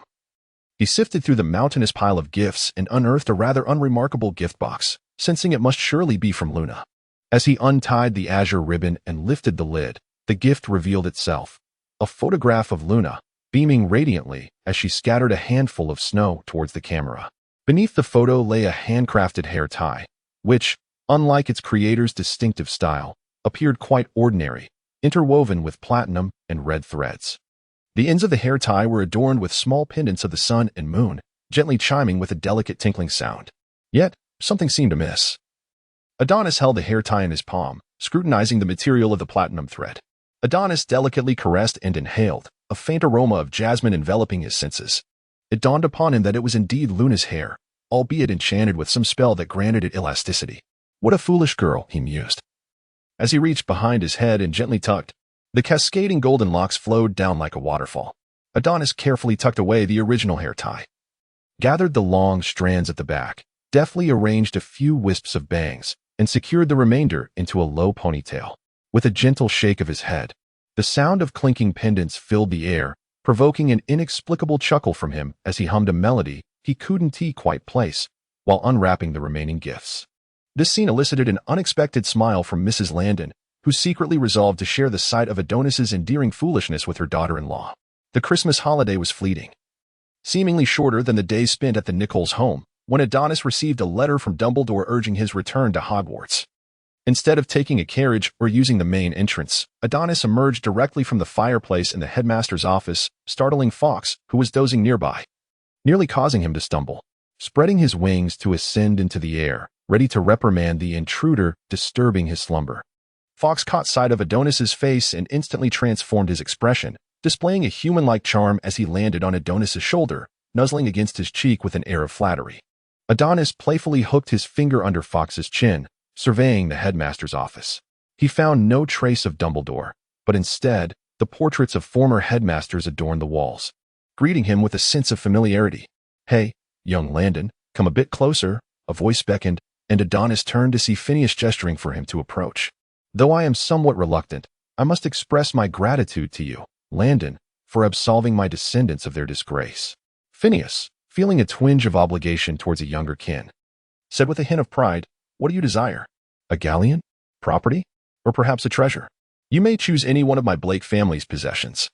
he sifted through the mountainous pile of gifts and unearthed a rather unremarkable gift box, sensing it must surely be from Luna. As he untied the azure ribbon and lifted the lid, the gift revealed itself, a photograph of Luna, beaming radiantly as she scattered a handful of snow towards the camera. Beneath the photo lay a handcrafted hair tie, which, unlike its creator's distinctive style, appeared quite ordinary, interwoven with platinum and red threads. The ends of the hair tie were adorned with small pendants of the sun and moon, gently chiming with a delicate tinkling sound. Yet, something seemed amiss. Adonis held the hair tie in his palm, scrutinizing the material of the platinum thread. Adonis delicately caressed and inhaled, a faint aroma of jasmine enveloping his senses. It dawned upon him that it was indeed Luna's hair, albeit enchanted with some spell that granted it elasticity. What a foolish girl, he mused, As he reached behind his head and gently tugged, the cascading golden locks flowed down like a waterfall. Adonis carefully tucked away the original hair tie, gathered the long strands at the back, deftly arranged a few wisps of bangs, and secured the remainder into a low ponytail. With a gentle shake of his head, the sound of clinking pendants filled the air, provoking an inexplicable chuckle from him as he hummed a melody he couldn't quite place, while unwrapping the remaining gifts. This scene elicited an unexpected smile from Mrs. Landon, who secretly resolved to share the sight of Adonis's endearing foolishness with her daughter-in-law. The Christmas holiday was fleeting, seemingly shorter than the days spent at the Nichols' home, when Adonis received a letter from Dumbledore urging his return to Hogwarts. Instead of taking a carriage or using the main entrance, Adonis emerged directly from the fireplace in the headmaster's office, startling Fawkes, who was dozing nearby, nearly causing him to stumble. Spreading his wings to ascend into the air, ready to reprimand the intruder disturbing his slumber, Fawkes caught sight of Adonis's face and instantly transformed his expression, displaying a human-like charm as he landed on Adonis's shoulder, nuzzling against his cheek with an air of flattery. Adonis playfully hooked his finger under Fawkes's chin, surveying the headmaster's office. He found no trace of Dumbledore, but instead, the portraits of former headmasters adorned the walls, greeting him with a sense of familiarity. "Hey, young Landon, come a bit closer," a voice beckoned, and Adonis turned to see Phineas gesturing for him to approach. "Though I am somewhat reluctant, I must express my gratitude to you, Landon, for absolving my descendants of their disgrace." Phineas, feeling a twinge of obligation towards a younger kin, said with a hint of pride, "What do you desire? A galleon? Property? Or perhaps a treasure? You may choose any one of my Blake family's possessions."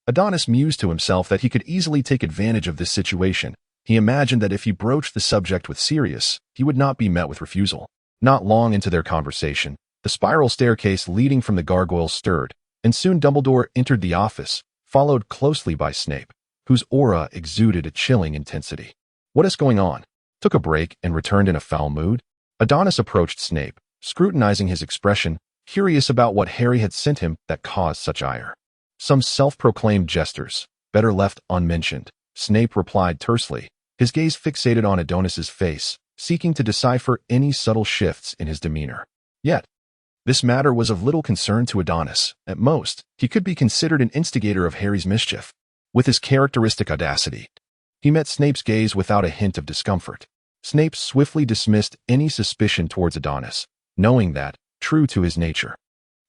Adonis mused to himself that he could easily take advantage of this situation. He imagined that if he broached the subject with Sirius, he would not be met with refusal. Not long into their conversation, the spiral staircase leading from the gargoyles stirred, and soon Dumbledore entered the office, followed closely by Snape, whose aura exuded a chilling intensity. "What is going on?" Took a break and returned in a foul mood. Adonis approached Snape, scrutinizing his expression, curious about what Harry had sent him that caused such ire. "Some self-proclaimed jesters, better left unmentioned," Snape replied tersely, his gaze fixated on Adonis's face, seeking to decipher any subtle shifts in his demeanor. Yet, this matter was of little concern to Adonis. At most, he could be considered an instigator of Harry's mischief. With his characteristic audacity, he met Snape's gaze without a hint of discomfort. Snape swiftly dismissed any suspicion towards Adonis, knowing that, true to his nature,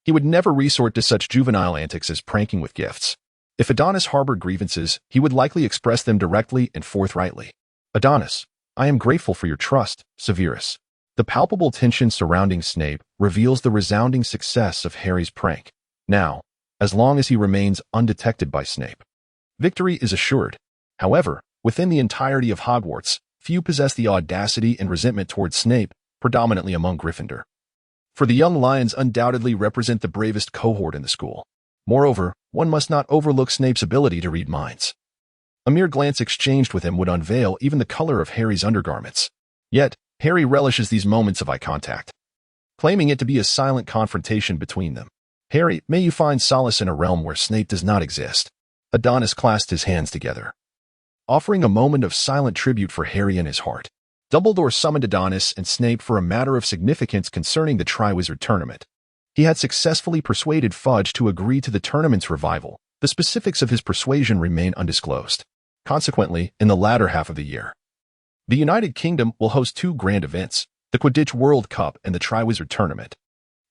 he would never resort to such juvenile antics as pranking with gifts. If Adonis harbored grievances, he would likely express them directly and forthrightly. "Adonis, I am grateful for your trust, Severus." The palpable tension surrounding Snape reveals the resounding success of Harry's prank. Now, as long as he remains undetected by Snape, victory is assured. However, within the entirety of Hogwarts, few possess the audacity and resentment towards Snape, predominantly among Gryffindor. For the young lions undoubtedly represent the bravest cohort in the school. Moreover, one must not overlook Snape's ability to read minds. A mere glance exchanged with him would unveil even the color of Harry's undergarments. Yet, Harry relishes these moments of eye contact, claiming it to be a silent confrontation between them. "Harry, may you find solace in a realm where Snape does not exist." Adonis clasped his hands together, offering a moment of silent tribute for Harry in his heart. Dumbledore summoned Adonis and Snape for a matter of significance concerning the Triwizard Tournament. He had successfully persuaded Fudge to agree to the tournament's revival. The specifics of his persuasion remain undisclosed. Consequently, in the latter half of the year, the United Kingdom will host two grand events, the Quidditch World Cup and the Triwizard Tournament.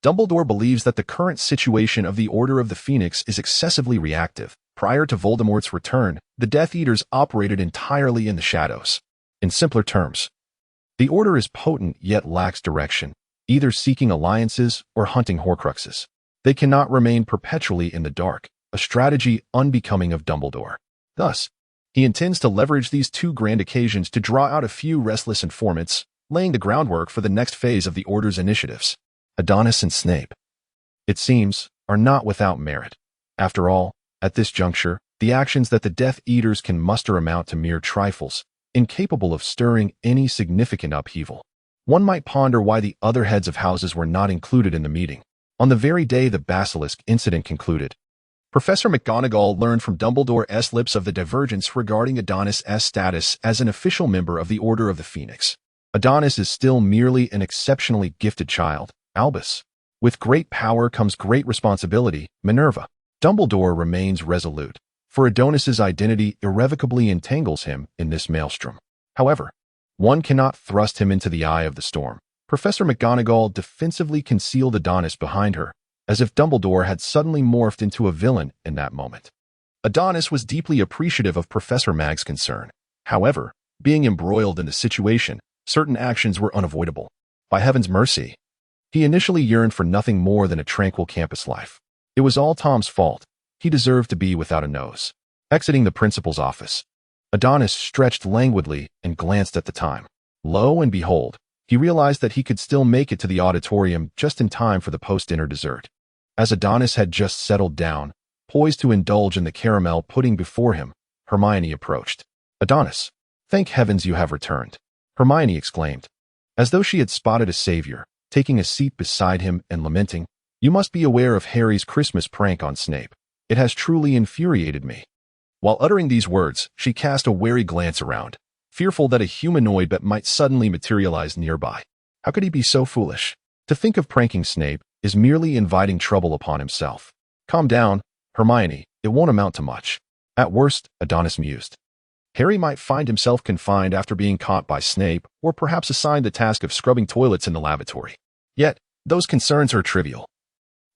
Dumbledore believes that the current situation of the Order of the Phoenix is excessively reactive. Prior to Voldemort's return, the Death Eaters operated entirely in the shadows. In simpler terms, the Order is potent yet lacks direction, either seeking alliances or hunting Horcruxes. They cannot remain perpetually in the dark, a strategy unbecoming of Dumbledore. Thus, he intends to leverage these two grand occasions to draw out a few restless informants, laying the groundwork for the next phase of the Order's initiatives. Adonis and Snape, it seems, are not without merit. After all, at this juncture, the actions that the Death Eaters can muster amount to mere trifles, incapable of stirring any significant upheaval. One might ponder why the other heads of houses were not included in the meeting. On the very day the Basilisk incident concluded, Professor McGonagall learned from Dumbledore's lips of the divergence regarding Adonis's status as an official member of the Order of the Phoenix. Adonis is still merely an exceptionally gifted child, Albus. With great power comes great responsibility, Minerva. Dumbledore remains resolute, for Adonis's identity irrevocably entangles him in this maelstrom. However, one cannot thrust him into the eye of the storm. Professor McGonagall defensively concealed Adonis behind her, as if Dumbledore had suddenly morphed into a villain in that moment. Adonis was deeply appreciative of Professor Mag's concern. However, being embroiled in the situation, certain actions were unavoidable. By heaven's mercy, he initially yearned for nothing more than a tranquil campus life. It was all Tom's fault. He deserved to be without a nose. Exiting the principal's office, Adonis stretched languidly and glanced at the time. Lo and behold, he realized that he could still make it to the auditorium just in time for the post-dinner dessert. As Adonis had just settled down, poised to indulge in the caramel pudding before him, Hermione approached. "Adonis, thank heavens you have returned," Hermione exclaimed, as though she had spotted a savior, taking a seat beside him and lamenting, "You must be aware of Harry's Christmas prank on Snape. It has truly infuriated me." While uttering these words, she cast a wary glance around, fearful that a humanoid might suddenly materialize nearby. How could he be so foolish? To think of pranking Snape is merely inviting trouble upon himself. "Calm down, Hermione, it won't amount to much." At worst, Adonis mused, Harry might find himself confined after being caught by Snape, or perhaps assigned the task of scrubbing toilets in the lavatory. Yet, those concerns are trivial.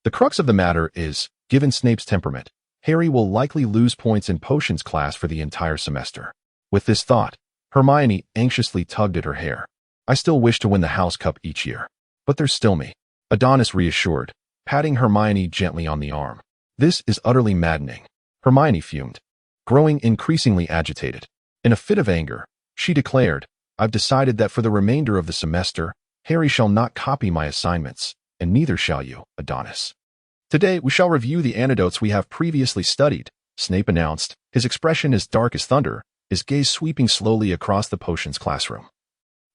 The crux of the matter is, given Snape's temperament, Harry will likely lose points in potions class for the entire semester. With this thought, Hermione anxiously tugged at her hair. "I still wish to win the House Cup each year. But there's still me," Adonis reassured, patting Hermione gently on the arm. "This is utterly maddening." Hermione fumed, growing increasingly agitated. In a fit of anger, she declared, "I've decided that for the remainder of the semester, Harry shall not copy my assignments, and neither shall you, Adonis. Today we shall review the anecdotes we have previously studied," Snape announced, his expression as dark as thunder, his gaze sweeping slowly across the potions classroom,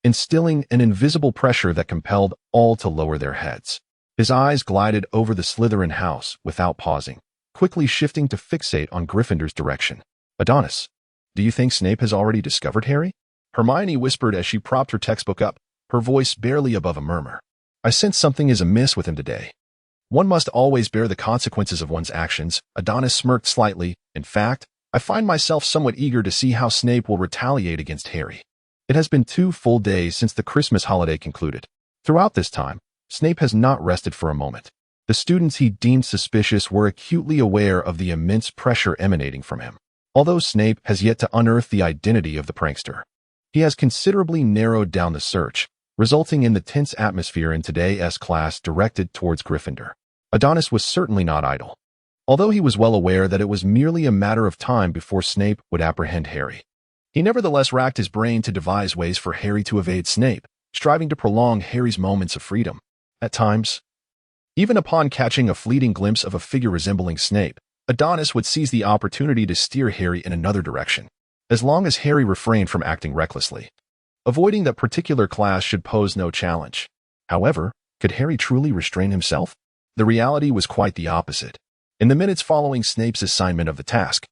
instilling an invisible pressure that compelled all to lower their heads. His eyes glided over the Slytherin house without pausing, quickly shifting to fixate on Gryffindor's direction. "Adonis, do you think Snape has already discovered Harry?" Hermione whispered as she propped her textbook up, her voice barely above a murmur. "I sense something is amiss with him today." "One must always bear the consequences of one's actions," Adonis smirked slightly. "In fact, I find myself somewhat eager to see how Snape will retaliate against Harry. It has been 2 full days since the Christmas holiday concluded. Throughout this time, Snape has not rested for a moment. The students he deemed suspicious were acutely aware of the immense pressure emanating from him. Although Snape has yet to unearth the identity of the prankster, he has considerably narrowed down the search, resulting in the tense atmosphere in today's class directed towards Gryffindor." Adonis was certainly not idle. Although he was well aware that it was merely a matter of time before Snape would apprehend Harry, he nevertheless racked his brain to devise ways for Harry to evade Snape, striving to prolong Harry's moments of freedom. At times, even upon catching a fleeting glimpse of a figure resembling Snape, Adonis would seize the opportunity to steer Harry in another direction, as long as Harry refrained from acting recklessly. Avoiding that particular class should pose no challenge. However, could Harry truly restrain himself? The reality was quite the opposite. In the minutes following Snape's assignment of the task,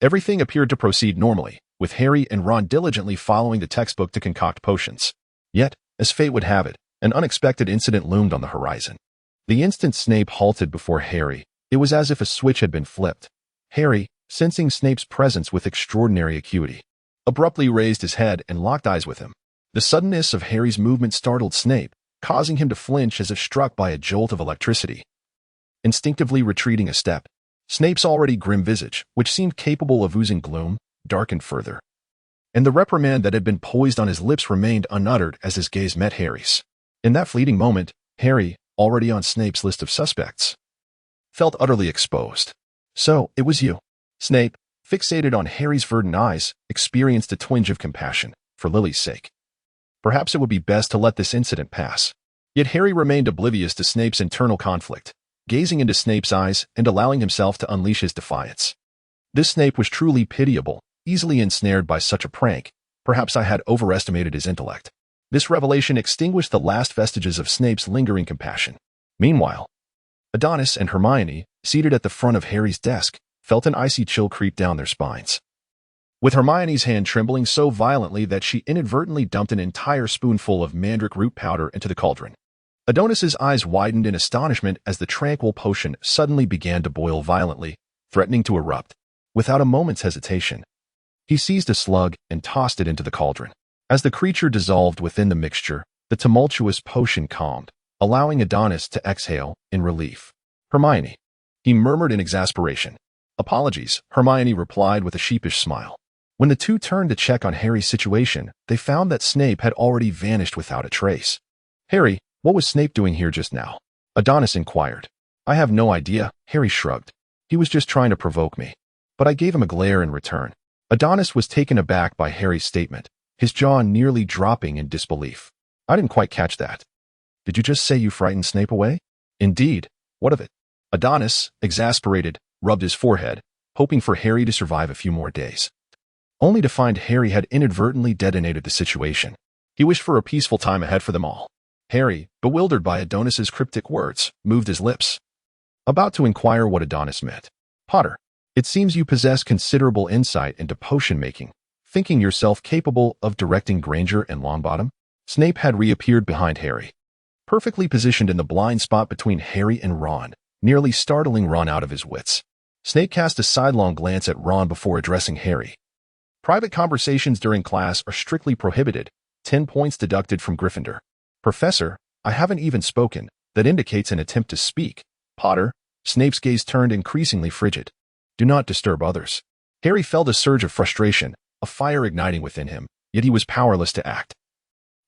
everything appeared to proceed normally, with Harry and Ron diligently following the textbook to concoct potions. Yet, as fate would have it, an unexpected incident loomed on the horizon. The instant Snape halted before Harry, it was as if a switch had been flipped. Harry, sensing Snape's presence with extraordinary acuity, abruptly raised his head and locked eyes with him. The suddenness of Harry's movement startled Snape, causing him to flinch as if struck by a jolt of electricity. Instinctively retreating a step, Snape's already grim visage, which seemed capable of oozing gloom, darkened further. And the reprimand that had been poised on his lips remained unuttered as his gaze met Harry's. In that fleeting moment, Harry, already on Snape's list of suspects, felt utterly exposed. "So, it was you." Snape, fixated on Harry's verdant eyes, experienced a twinge of compassion, for Lily's sake. Perhaps it would be best to let this incident pass. Yet Harry remained oblivious to Snape's internal conflict, gazing into Snape's eyes and allowing himself to unleash his defiance. This Snape was truly pitiable, easily ensnared by such a prank. Perhaps I had overestimated his intellect. This revelation extinguished the last vestiges of Snape's lingering compassion. Meanwhile, Adonis and Hermione, seated at the front of Harry's desk, felt an icy chill creep down their spines. With Hermione's hand trembling so violently that she inadvertently dumped an entire spoonful of mandrake root powder into the cauldron, Adonis's eyes widened in astonishment as the tranquil potion suddenly began to boil violently, threatening to erupt. Without a moment's hesitation, he seized a slug and tossed it into the cauldron. As the creature dissolved within the mixture, the tumultuous potion calmed, allowing Adonis to exhale in relief. Hermione, he murmured in exasperation. Apologies, Hermione replied with a sheepish smile. When the two turned to check on Harry's situation, they found that Snape had already vanished without a trace. Harry, what was Snape doing here just now? Adonis inquired. I have no idea, Harry shrugged. He was just trying to provoke me. But I gave him a glare in return. Adonis was taken aback by Harry's statement, his jaw nearly dropping in disbelief. I didn't quite catch that. Did you just say you frightened Snape away? Indeed. What of it? Adonis, exasperated, rubbed his forehead, hoping for Harry to survive a few more days. Only to find Harry had inadvertently detonated the situation. He wished for a peaceful time ahead for them all. Harry, bewildered by Adonis's cryptic words, moved his lips, about to inquire what Adonis meant. Potter, it seems you possess considerable insight into potion making, thinking yourself capable of directing Granger and Longbottom? Snape had reappeared behind Harry, perfectly positioned in the blind spot between Harry and Ron, nearly startling Ron out of his wits. Snape cast a sidelong glance at Ron before addressing Harry. Private conversations during class are strictly prohibited, 10 points deducted from Gryffindor. Professor, I haven't even spoken. That indicates an attempt to speak. Potter, Snape's gaze turned increasingly frigid. Do not disturb others. Harry felt a surge of frustration, a fire igniting within him, yet he was powerless to act,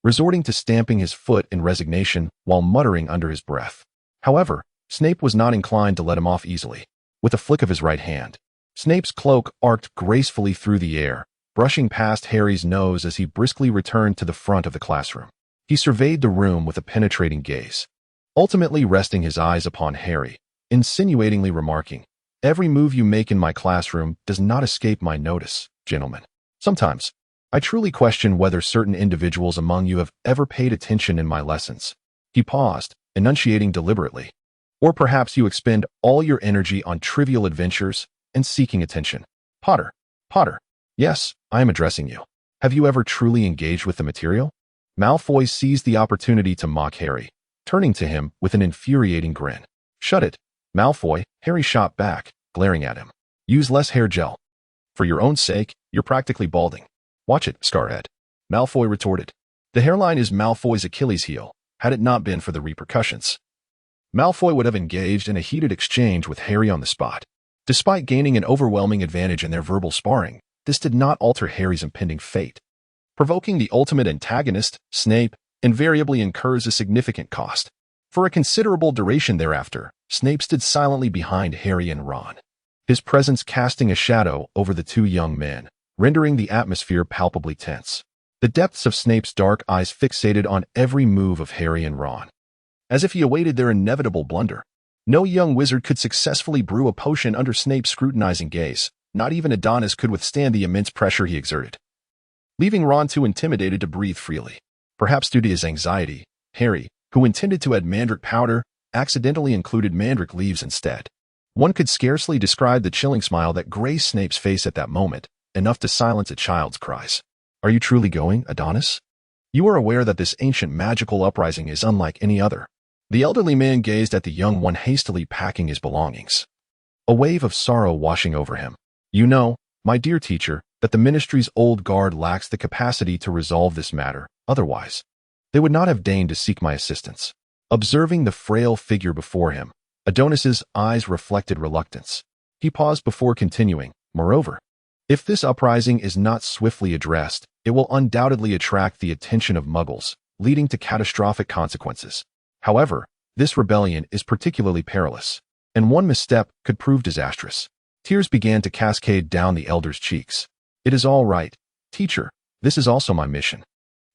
resorting to stamping his foot in resignation while muttering under his breath. However, Snape was not inclined to let him off easily. With a flick of his right hand, Snape's cloak arced gracefully through the air, brushing past Harry's nose as he briskly returned to the front of the classroom. He surveyed the room with a penetrating gaze, ultimately resting his eyes upon Harry, insinuatingly remarking, "Every move you make in my classroom does not escape my notice, gentlemen. Sometimes, I truly question whether certain individuals among you have ever paid attention in my lessons." He paused, enunciating deliberately. Or perhaps you expend all your energy on trivial adventures and seeking attention. Potter, yes, I am addressing you. Have you ever truly engaged with the material? Malfoy seized the opportunity to mock Harry, turning to him with an infuriating grin. Shut it, Malfoy, Harry shot back, glaring at him. Use less hair gel. For your own sake, you're practically balding. Watch it, Scarhead. Malfoy retorted. The hairline is Malfoy's Achilles heel, had it not been for the repercussions. Malfoy would have engaged in a heated exchange with Harry on the spot. Despite gaining an overwhelming advantage in their verbal sparring, this did not alter Harry's impending fate. Provoking the ultimate antagonist, Snape, invariably incurs a significant cost. For a considerable duration thereafter, Snape stood silently behind Harry and Ron, his presence casting a shadow over the two young men, rendering the atmosphere palpably tense. The depths of Snape's dark eyes fixated on every move of Harry and Ron, as if he awaited their inevitable blunder. No young wizard could successfully brew a potion under Snape's scrutinizing gaze. Not even Adonis could withstand the immense pressure he exerted, leaving Ron too intimidated to breathe freely. Perhaps due to his anxiety, Harry, who intended to add mandrake powder, accidentally included mandrake leaves instead. One could scarcely describe the chilling smile that graced Snape's face at that moment, enough to silence a child's cries. Are you truly going, Adonis? You are aware that this ancient magical uprising is unlike any other. The elderly man gazed at the young one hastily packing his belongings, a wave of sorrow washing over him. You know, my dear teacher, that the ministry's old guard lacks the capacity to resolve this matter. Otherwise, they would not have deigned to seek my assistance. Observing the frail figure before him, Adonis's eyes reflected reluctance. He paused before continuing. Moreover, if this uprising is not swiftly addressed, it will undoubtedly attract the attention of Muggles, leading to catastrophic consequences. However, this rebellion is particularly perilous, and one misstep could prove disastrous. Tears began to cascade down the elder's cheeks. It is all right, teacher. This is also my mission.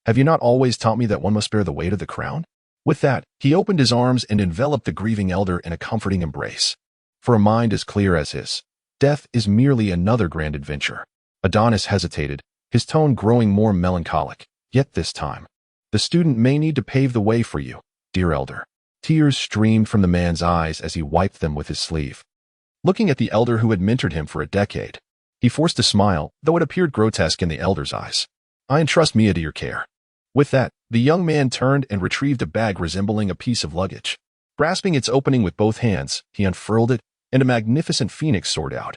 Have you not always taught me that one must bear the weight of the crown? With that, he opened his arms and enveloped the grieving elder in a comforting embrace. For a mind as clear as his, death is merely another grand adventure. Adonis hesitated, his tone growing more melancholic. Yet this time, the student may need to pave the way for you, dear elder. Tears streamed from the man's eyes as he wiped them with his sleeve. Looking at the elder who had mentored him for a decade, he forced a smile, though it appeared grotesque in the elder's eyes. I entrust Mia to your care. With that, the young man turned and retrieved a bag resembling a piece of luggage. Grasping its opening with both hands, he unfurled it, and a magnificent phoenix soared out,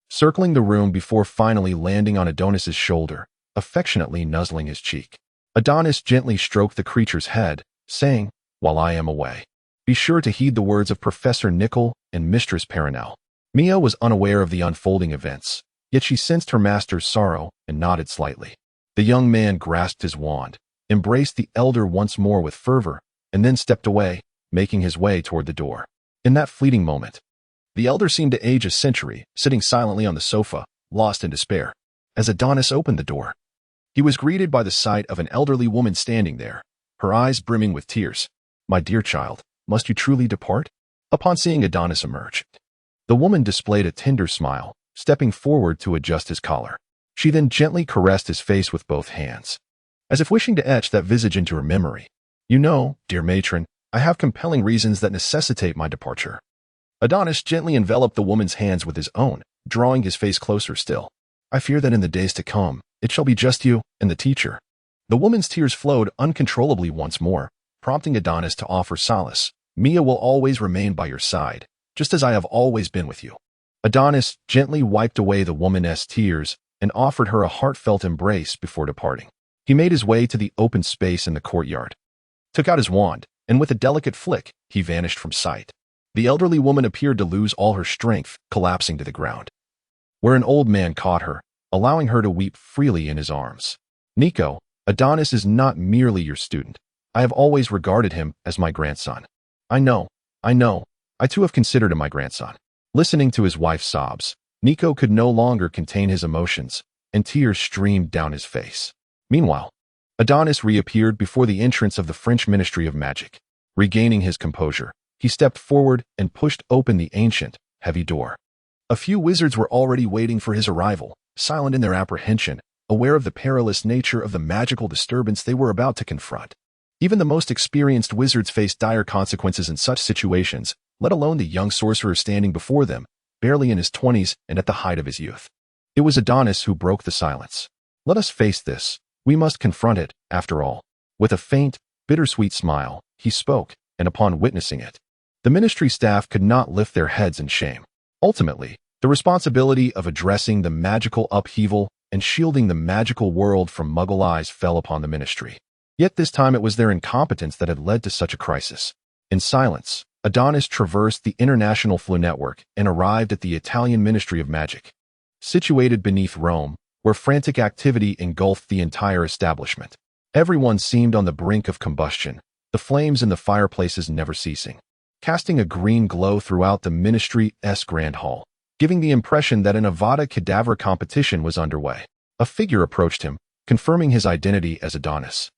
circling the room before finally landing on Adonis's shoulder, affectionately nuzzling his cheek. Adonis gently stroked the creature's head, saying, "While I am away, be sure to heed the words of Professor Nickel and Mistress Perenelle." Mia was unaware of the unfolding events, yet she sensed her master's sorrow and nodded slightly. The young man grasped his wand, embraced the elder once more with fervor, and then stepped away, making his way toward the door. In that fleeting moment, the elder seemed to age a century, sitting silently on the sofa, lost in despair. As Adonis opened the door, he was greeted by the sight of an elderly woman standing there, her eyes brimming with tears. "My dear child, must you truly depart?" Upon seeing Adonis emerge, the woman displayed a tender smile, stepping forward to adjust his collar. She then gently caressed his face with both hands, as if wishing to etch that visage into her memory. "You know, dear matron, I have compelling reasons that necessitate my departure." Adonis gently enveloped the woman's hands with his own, drawing his face closer still. "I fear that in the days to come, it shall be just you and the teacher." The woman's tears flowed uncontrollably once more, prompting Adonis to offer solace. "Mia will always remain by your side, just as I have always been with you." Adonis gently wiped away the woman's tears and offered her a heartfelt embrace before departing. He made his way to the open space in the courtyard, took out his wand, and with a delicate flick, he vanished from sight. The elderly woman appeared to lose all her strength, collapsing to the ground, where an old man caught her, allowing her to weep freely in his arms. "Nico, Adonis is not merely your student. I have always regarded him as my grandson." I know. I too have considered him my grandson." Listening to his wife's sobs, Nico could no longer contain his emotions, and tears streamed down his face. Meanwhile, Adonis reappeared before the entrance of the French Ministry of Magic. Regaining his composure, he stepped forward and pushed open the ancient, heavy door. A few wizards were already waiting for his arrival, silent in their apprehension, aware of the perilous nature of the magical disturbance they were about to confront. Even the most experienced wizards faced dire consequences in such situations, let alone the young sorcerer standing before them, barely in his 20s and at the height of his youth. It was Adonis who broke the silence. "Let us face this. We must confront it, after all." With a faint, bittersweet smile, he spoke, and upon witnessing it, the ministry staff could not lift their heads in shame. Ultimately, the responsibility of addressing the magical upheaval and shielding the magical world from Muggle eyes fell upon the ministry. Yet this time it was their incompetence that had led to such a crisis. In silence, Adonis traversed the international flow network and arrived at the Italian Ministry of Magic, situated beneath Rome, where frantic activity engulfed the entire establishment. Everyone seemed on the brink of combustion, the flames in the fireplaces never ceasing, casting a green glow throughout the ministry's grand hall, giving the impression that an Avada Kedavra competition was underway. A figure approached him, confirming his identity as Adonis,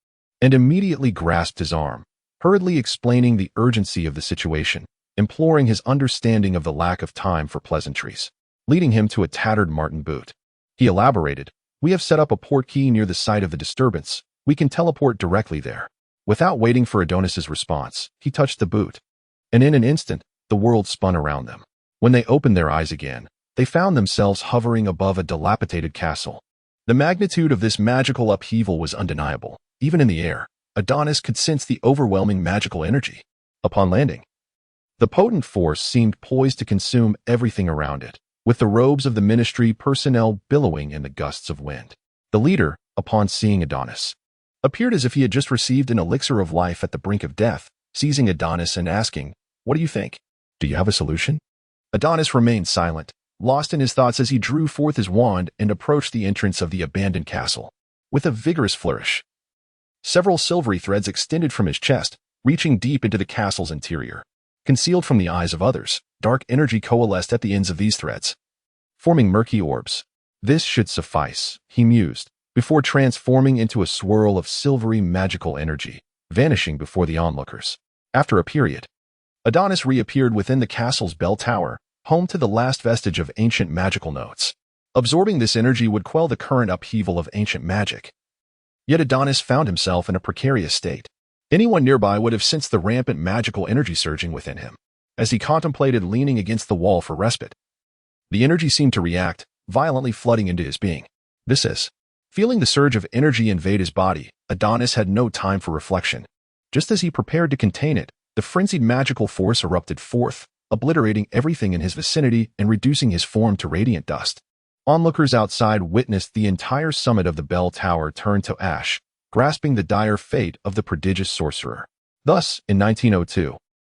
and immediately grasped his arm, hurriedly explaining the urgency of the situation, imploring his understanding of the lack of time for pleasantries, leading him to a tattered Martin boot. He elaborated, "We have set up a port key near the site of the disturbance. We can teleport directly there." Without waiting for Adonis's response, he touched the boot, and in an instant, the world spun around them. When they opened their eyes again, they found themselves hovering above a dilapidated castle. The magnitude of this magical upheaval was undeniable. Even in the air, Adonis could sense the overwhelming magical energy. Upon landing, the potent force seemed poised to consume everything around it, with the robes of the ministry personnel billowing in the gusts of wind. The leader, upon seeing Adonis, appeared as if he had just received an elixir of life at the brink of death, seizing Adonis and asking, "What do you think? Do you have a solution?" Adonis remained silent, lost in his thoughts as he drew forth his wand and approached the entrance of the abandoned castle. With a vigorous flourish, several silvery threads extended from his chest, reaching deep into the castle's interior. Concealed from the eyes of others, dark energy coalesced at the ends of these threads, forming murky orbs. This should suffice, he mused, before transforming into a swirl of silvery magical energy, vanishing before the onlookers. After a period, Adonis reappeared within the castle's bell tower, home to the last vestige of ancient magical notes. Absorbing this energy would quell the current upheaval of ancient magic. Yet Adonis found himself in a precarious state. Anyone nearby would have sensed the rampant magical energy surging within him. As he contemplated leaning against the wall for respite, the energy seemed to react, violently flooding into his being. Feeling the surge of energy invade his body, Adonis had no time for reflection. Just as he prepared to contain it, the frenzied magical force erupted forth, obliterating everything in his vicinity and reducing his form to radiant dust. Onlookers outside witnessed the entire summit of the bell tower turn to ash, grasping the dire fate of the prodigious sorcerer. Thus, in 1902,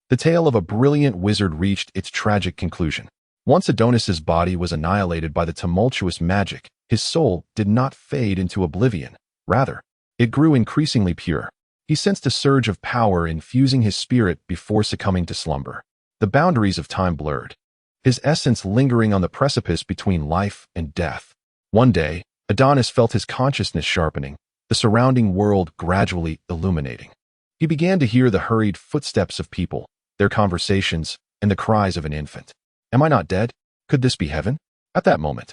the tale of a brilliant wizard reached its tragic conclusion. Once Adonis's body was annihilated by the tumultuous magic, his soul did not fade into oblivion. Rather, it grew increasingly pure. He sensed a surge of power infusing his spirit before succumbing to slumber. The boundaries of time blurred, his essence lingering on the precipice between life and death. One day, Adonis felt his consciousness sharpening, the surrounding world gradually illuminating. He began to hear the hurried footsteps of people, their conversations, and the cries of an infant. "Am I not dead? Could this be heaven?" At that moment,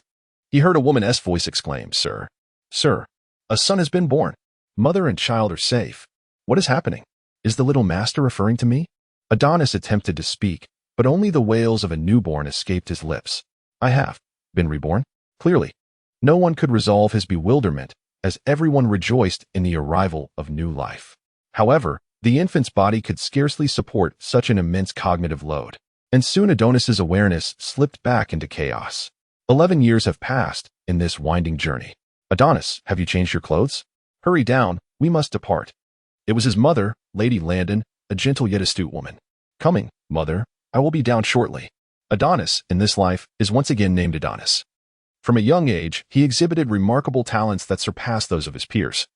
he heard a woman's voice exclaim, "Sir, sir, a son has been born. Mother and child are safe. What is happening? Is the little master referring to me?" Adonis attempted to speak, but only the wails of a newborn escaped his lips. "I have been reborn?" Clearly, no one could resolve his bewilderment, as everyone rejoiced in the arrival of new life. However, the infant's body could scarcely support such an immense cognitive load, and soon Adonis's awareness slipped back into chaos. 11 years have passed in this winding journey. "Adonis, have you changed your clothes? Hurry down, we must depart." It was his mother, Lady Landon, a gentle yet astute woman. "Coming, mother, I will be down shortly." Adonis, in this life, is once again named Adonis. From a young age, he exhibited remarkable talents that surpassed those of his peers.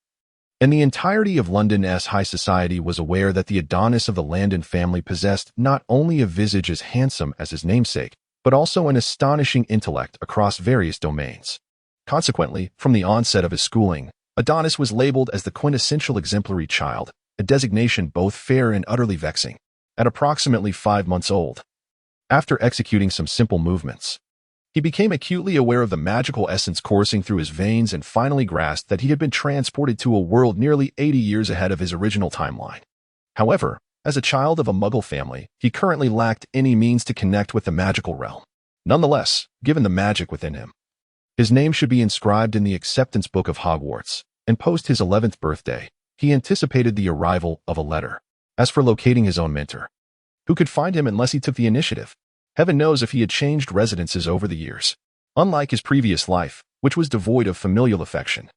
And the entirety of London's high society was aware that the Adonis of the Landon family possessed not only a visage as handsome as his namesake, but also an astonishing intellect across various domains. Consequently, from the onset of his schooling, Adonis was labeled as the quintessential exemplary child, a designation both fair and utterly vexing. At approximately 5 months old, after executing some simple movements, he became acutely aware of the magical essence coursing through his veins and finally grasped that he had been transported to a world nearly 80 years ahead of his original timeline. However, as a child of a Muggle family, he currently lacked any means to connect with the magical realm. Nonetheless, given the magic within him, his name should be inscribed in the acceptance book of Hogwarts, and post his 11th birthday, he anticipated the arrival of a letter. As for locating his own mentor, who could find him unless he took the initiative? Heaven knows if he had changed residences over the years. Unlike his previous life, which was devoid of familial affection,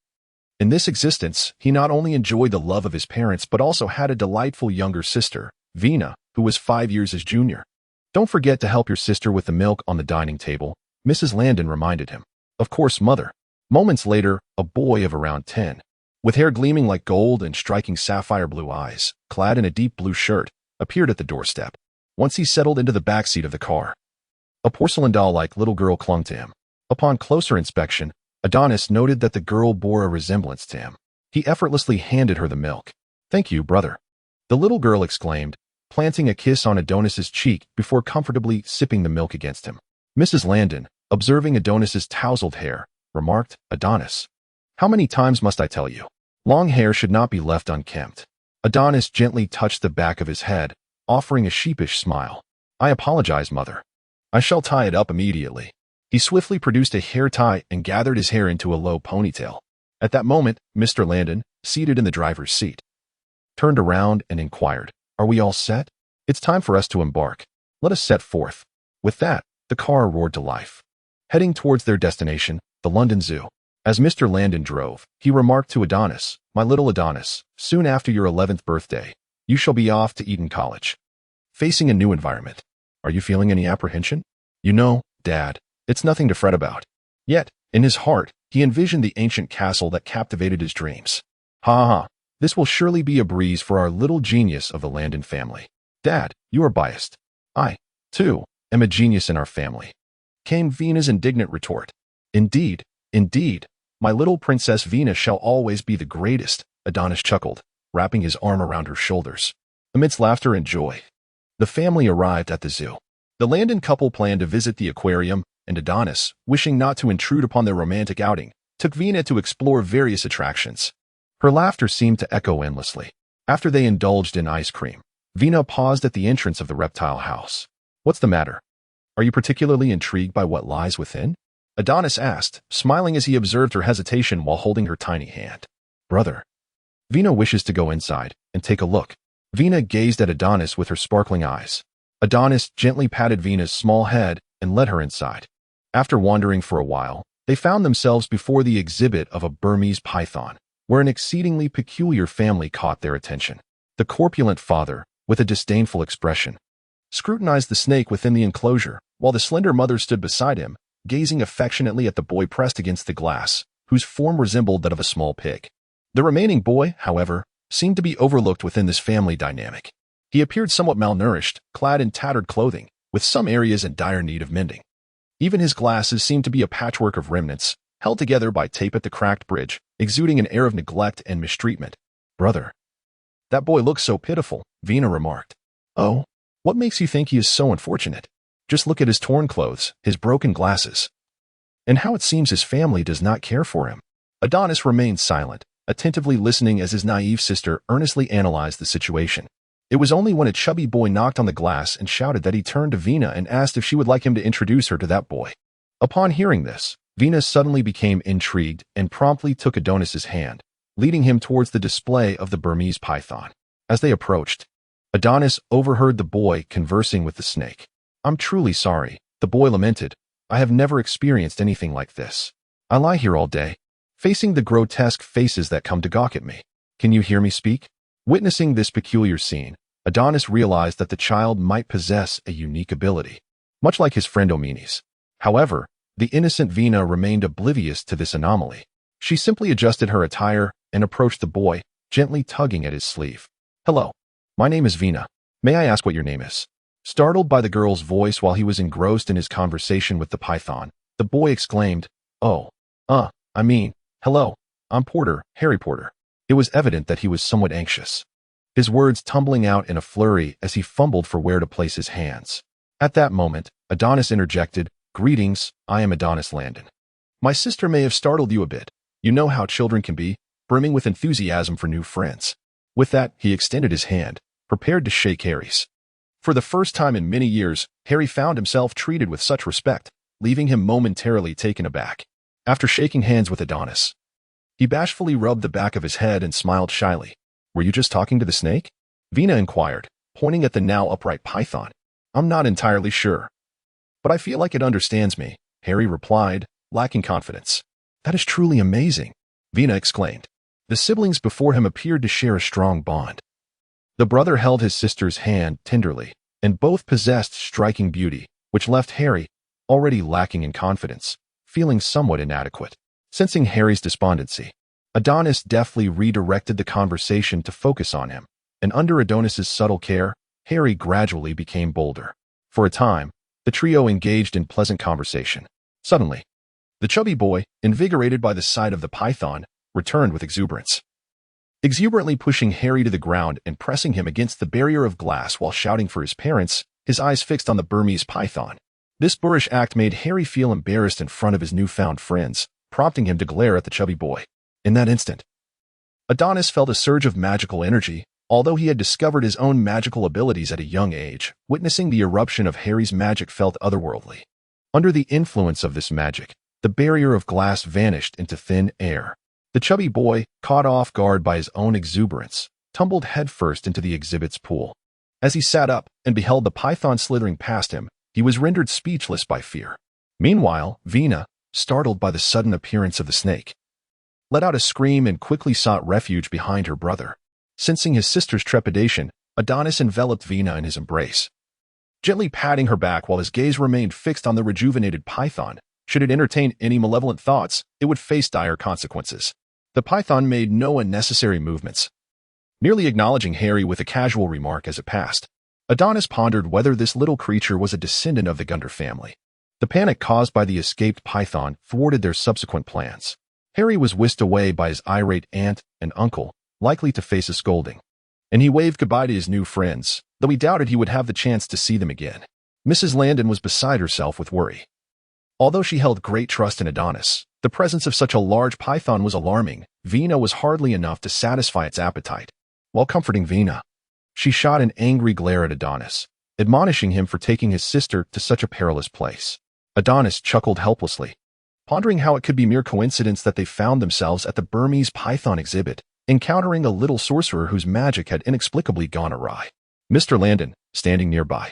in this existence, he not only enjoyed the love of his parents but also had a delightful younger sister, Vina, who was 5 years his junior. "Don't forget to help your sister with the milk on the dining table," Mrs. Landon reminded him. "Of course, mother." Moments later, a boy of around 10, with hair gleaming like gold and striking sapphire blue eyes, clad in a deep blue shirt, appeared at the doorstep. Once he settled into the backseat of the car, a porcelain doll-like little girl clung to him. Upon closer inspection, Adonis noted that the girl bore a resemblance to him. He effortlessly handed her the milk. "Thank you, brother," the little girl exclaimed, planting a kiss on Adonis's cheek before comfortably sipping the milk against him. Mrs. Landon, observing Adonis's tousled hair, remarked, "Adonis, how many times must I tell you? Long hair should not be left unkempt." Adonis gently touched the back of his head, offering a sheepish smile. "I apologize, mother. I shall tie it up immediately." He swiftly produced a hair tie and gathered his hair into a low ponytail. At that moment, Mr. Landon, seated in the driver's seat, turned around and inquired, "Are we all set? It's time for us to embark. Let us set forth." With that, the car roared to life, heading towards their destination, the London Zoo. As Mr. Landon drove, he remarked to Adonis, "My little Adonis, soon after your 11th birthday, you shall be off to Eton College, facing a new environment. Are you feeling any apprehension?" "You know, Dad, it's nothing to fret about." Yet, in his heart, he envisioned the ancient castle that captivated his dreams. "Ha ha, this will surely be a breeze for our little genius of the Landon family." "Dad, you are biased. I, too, am a genius in our family," came Vina's indignant retort. Indeed, my little Princess Vina shall always be the greatest," Adonis chuckled, wrapping his arm around her shoulders. Amidst laughter and joy, the family arrived at the zoo. The Landon couple planned to visit the aquarium, and Adonis, wishing not to intrude upon their romantic outing, took Vina to explore various attractions. Her laughter seemed to echo endlessly. After they indulged in ice cream, Vina paused at the entrance of the reptile house. "What's the matter? Are you particularly intrigued by what lies within?" Adonis asked, smiling as he observed her hesitation while holding her tiny hand. "Brother, Vina wishes to go inside and take a look. Vina gazed at Adonis with her sparkling eyes. Adonis gently patted Vina's small head and led her inside. After wandering for a while, they found themselves before the exhibit of a Burmese python, where an exceedingly peculiar family caught their attention. The corpulent father, with a disdainful expression, scrutinized the snake within the enclosure, while the slender mother stood beside him, gazing affectionately at the boy pressed against the glass, whose form resembled that of a small pig. The remaining boy, however, seemed to be overlooked within this family dynamic. He appeared somewhat malnourished, clad in tattered clothing, with some areas in dire need of mending. Even his glasses seemed to be a patchwork of remnants, held together by tape at the cracked bridge, exuding an air of neglect and mistreatment. "Brother, that boy looks so pitiful," Vina remarked. "Oh, what makes you think he is so unfortunate? Just look at his torn clothes, his broken glasses, and how it seems his family does not care for him." Adonis remained silent, attentively listening as his naive sister earnestly analyzed the situation. It was only when a chubby boy knocked on the glass and shouted that he turned to Vina and asked if she would like him to introduce her to that boy. Upon hearing this, Vina suddenly became intrigued and promptly took Adonis's hand, leading him towards the display of the Burmese python. As they approached, Adonis overheard the boy conversing with the snake. "I'm truly sorry," the boy lamented. "I have never experienced anything like this. I lie here all day, facing the grotesque faces that come to gawk at me. Can you hear me speak?" Witnessing this peculiar scene, Adonis realized that the child might possess a unique ability, much like his friend Ominis. However, the innocent Vina remained oblivious to this anomaly. She simply adjusted her attire and approached the boy, gently tugging at his sleeve. "Hello, my name is Vina. May I ask what your name is?" Startled by the girl's voice while he was engrossed in his conversation with the python, the boy exclaimed, hello, I'm Porter, Harry Porter." It was evident that he was somewhat anxious, his words tumbling out in a flurry as he fumbled for where to place his hands. At that moment, Adonis interjected, "Greetings, I am Adonis Landon. My sister may have startled you a bit. You know how children can be, brimming with enthusiasm for new friends." With that, he extended his hand, prepared to shake Harry's. For the first time in many years, Harry found himself treated with such respect, leaving him momentarily taken aback. After shaking hands with Adonis, he bashfully rubbed the back of his head and smiled shyly. "Were you just talking to the snake?" Vina inquired, pointing at the now upright python. "I'm not entirely sure, but I feel like it understands me," Harry replied, lacking confidence. "That is truly amazing," Vina exclaimed. The siblings before him appeared to share a strong bond. The brother held his sister's hand tenderly, and both possessed striking beauty, which left Harry, already lacking in confidence, feeling somewhat inadequate. Sensing Harry's despondency, Adonis deftly redirected the conversation to focus on him, and under Adonis's subtle care, Harry gradually became bolder. For a time, the trio engaged in pleasant conversation. Suddenly, the chubby boy, invigorated by the sight of the python, returned with exuberance. Exuberantly pushing Harry to the ground and pressing him against the barrier of glass while shouting for his parents, his eyes fixed on the Burmese python. This boorish act made Harry feel embarrassed in front of his newfound friends, prompting him to glare at the chubby boy. In that instant, Adonis felt a surge of magical energy, although he had discovered his own magical abilities at a young age. Witnessing the eruption of Harry's magic felt otherworldly. Under the influence of this magic, the barrier of glass vanished into thin air. The chubby boy, caught off guard by his own exuberance, tumbled headfirst into the exhibit's pool. As he sat up and beheld the python slithering past him, he was rendered speechless by fear. Meanwhile, Vina, startled by the sudden appearance of the snake, let out a scream and quickly sought refuge behind her brother. Sensing his sister's trepidation, Adonis enveloped Vina in his embrace, gently patting her back while his gaze remained fixed on the rejuvenated python. Should it entertain any malevolent thoughts, it would face dire consequences. The python made no unnecessary movements, merely acknowledging Harry with a casual remark as it passed. Adonis pondered whether this little creature was a descendant of the Gunder family. The panic caused by the escaped python thwarted their subsequent plans. Harry was whisked away by his irate aunt and uncle, likely to face a scolding, and he waved goodbye to his new friends, though he doubted he would have the chance to see them again. Mrs. Landon was beside herself with worry. Although she held great trust in Adonis, the presence of such a large python was alarming. Vina was hardly enough to satisfy its appetite. While comforting Vina, she shot an angry glare at Adonis, admonishing him for taking his sister to such a perilous place. Adonis chuckled helplessly, pondering how it could be mere coincidence that they found themselves at the Burmese python exhibit. encountering a little sorcerer whose magic had inexplicably gone awry. Mr. Landon, standing nearby,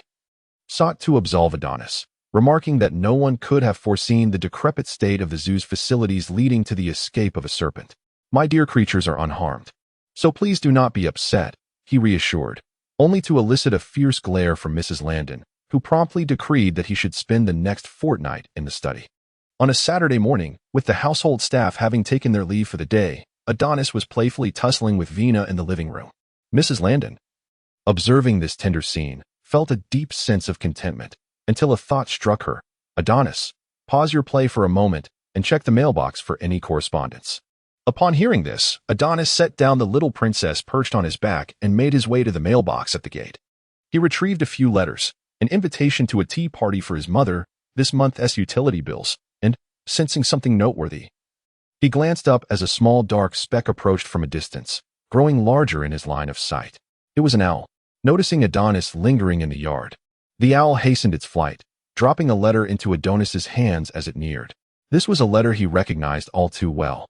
sought to absolve Adonis, remarking that no one could have foreseen the decrepit state of the zoo's facilities leading to the escape of a serpent. My dear creatures are unharmed, so please do not be upset, he reassured, only to elicit a fierce glare from Mrs. Landon, who promptly decreed that he should spend the next fortnight in the study. On a Saturday morning, with the household staff having taken their leave for the day, Adonis was playfully tussling with Vina in the living room. Mrs. Landon, observing this tender scene, felt a deep sense of contentment, until a thought struck her. Adonis, pause your play for a moment and check the mailbox for any correspondence. Upon hearing this, Adonis set down the little princess perched on his back and made his way to the mailbox at the gate. He retrieved a few letters, an invitation to a tea party for his mother, this month's utility bills, and, sensing something noteworthy, he glanced up as a small dark speck approached from a distance, growing larger in his line of sight. It was an owl. Noticing Adonis lingering in the yard, the owl hastened its flight, dropping a letter into Adonis's hands as it neared. This was a letter he recognized all too well.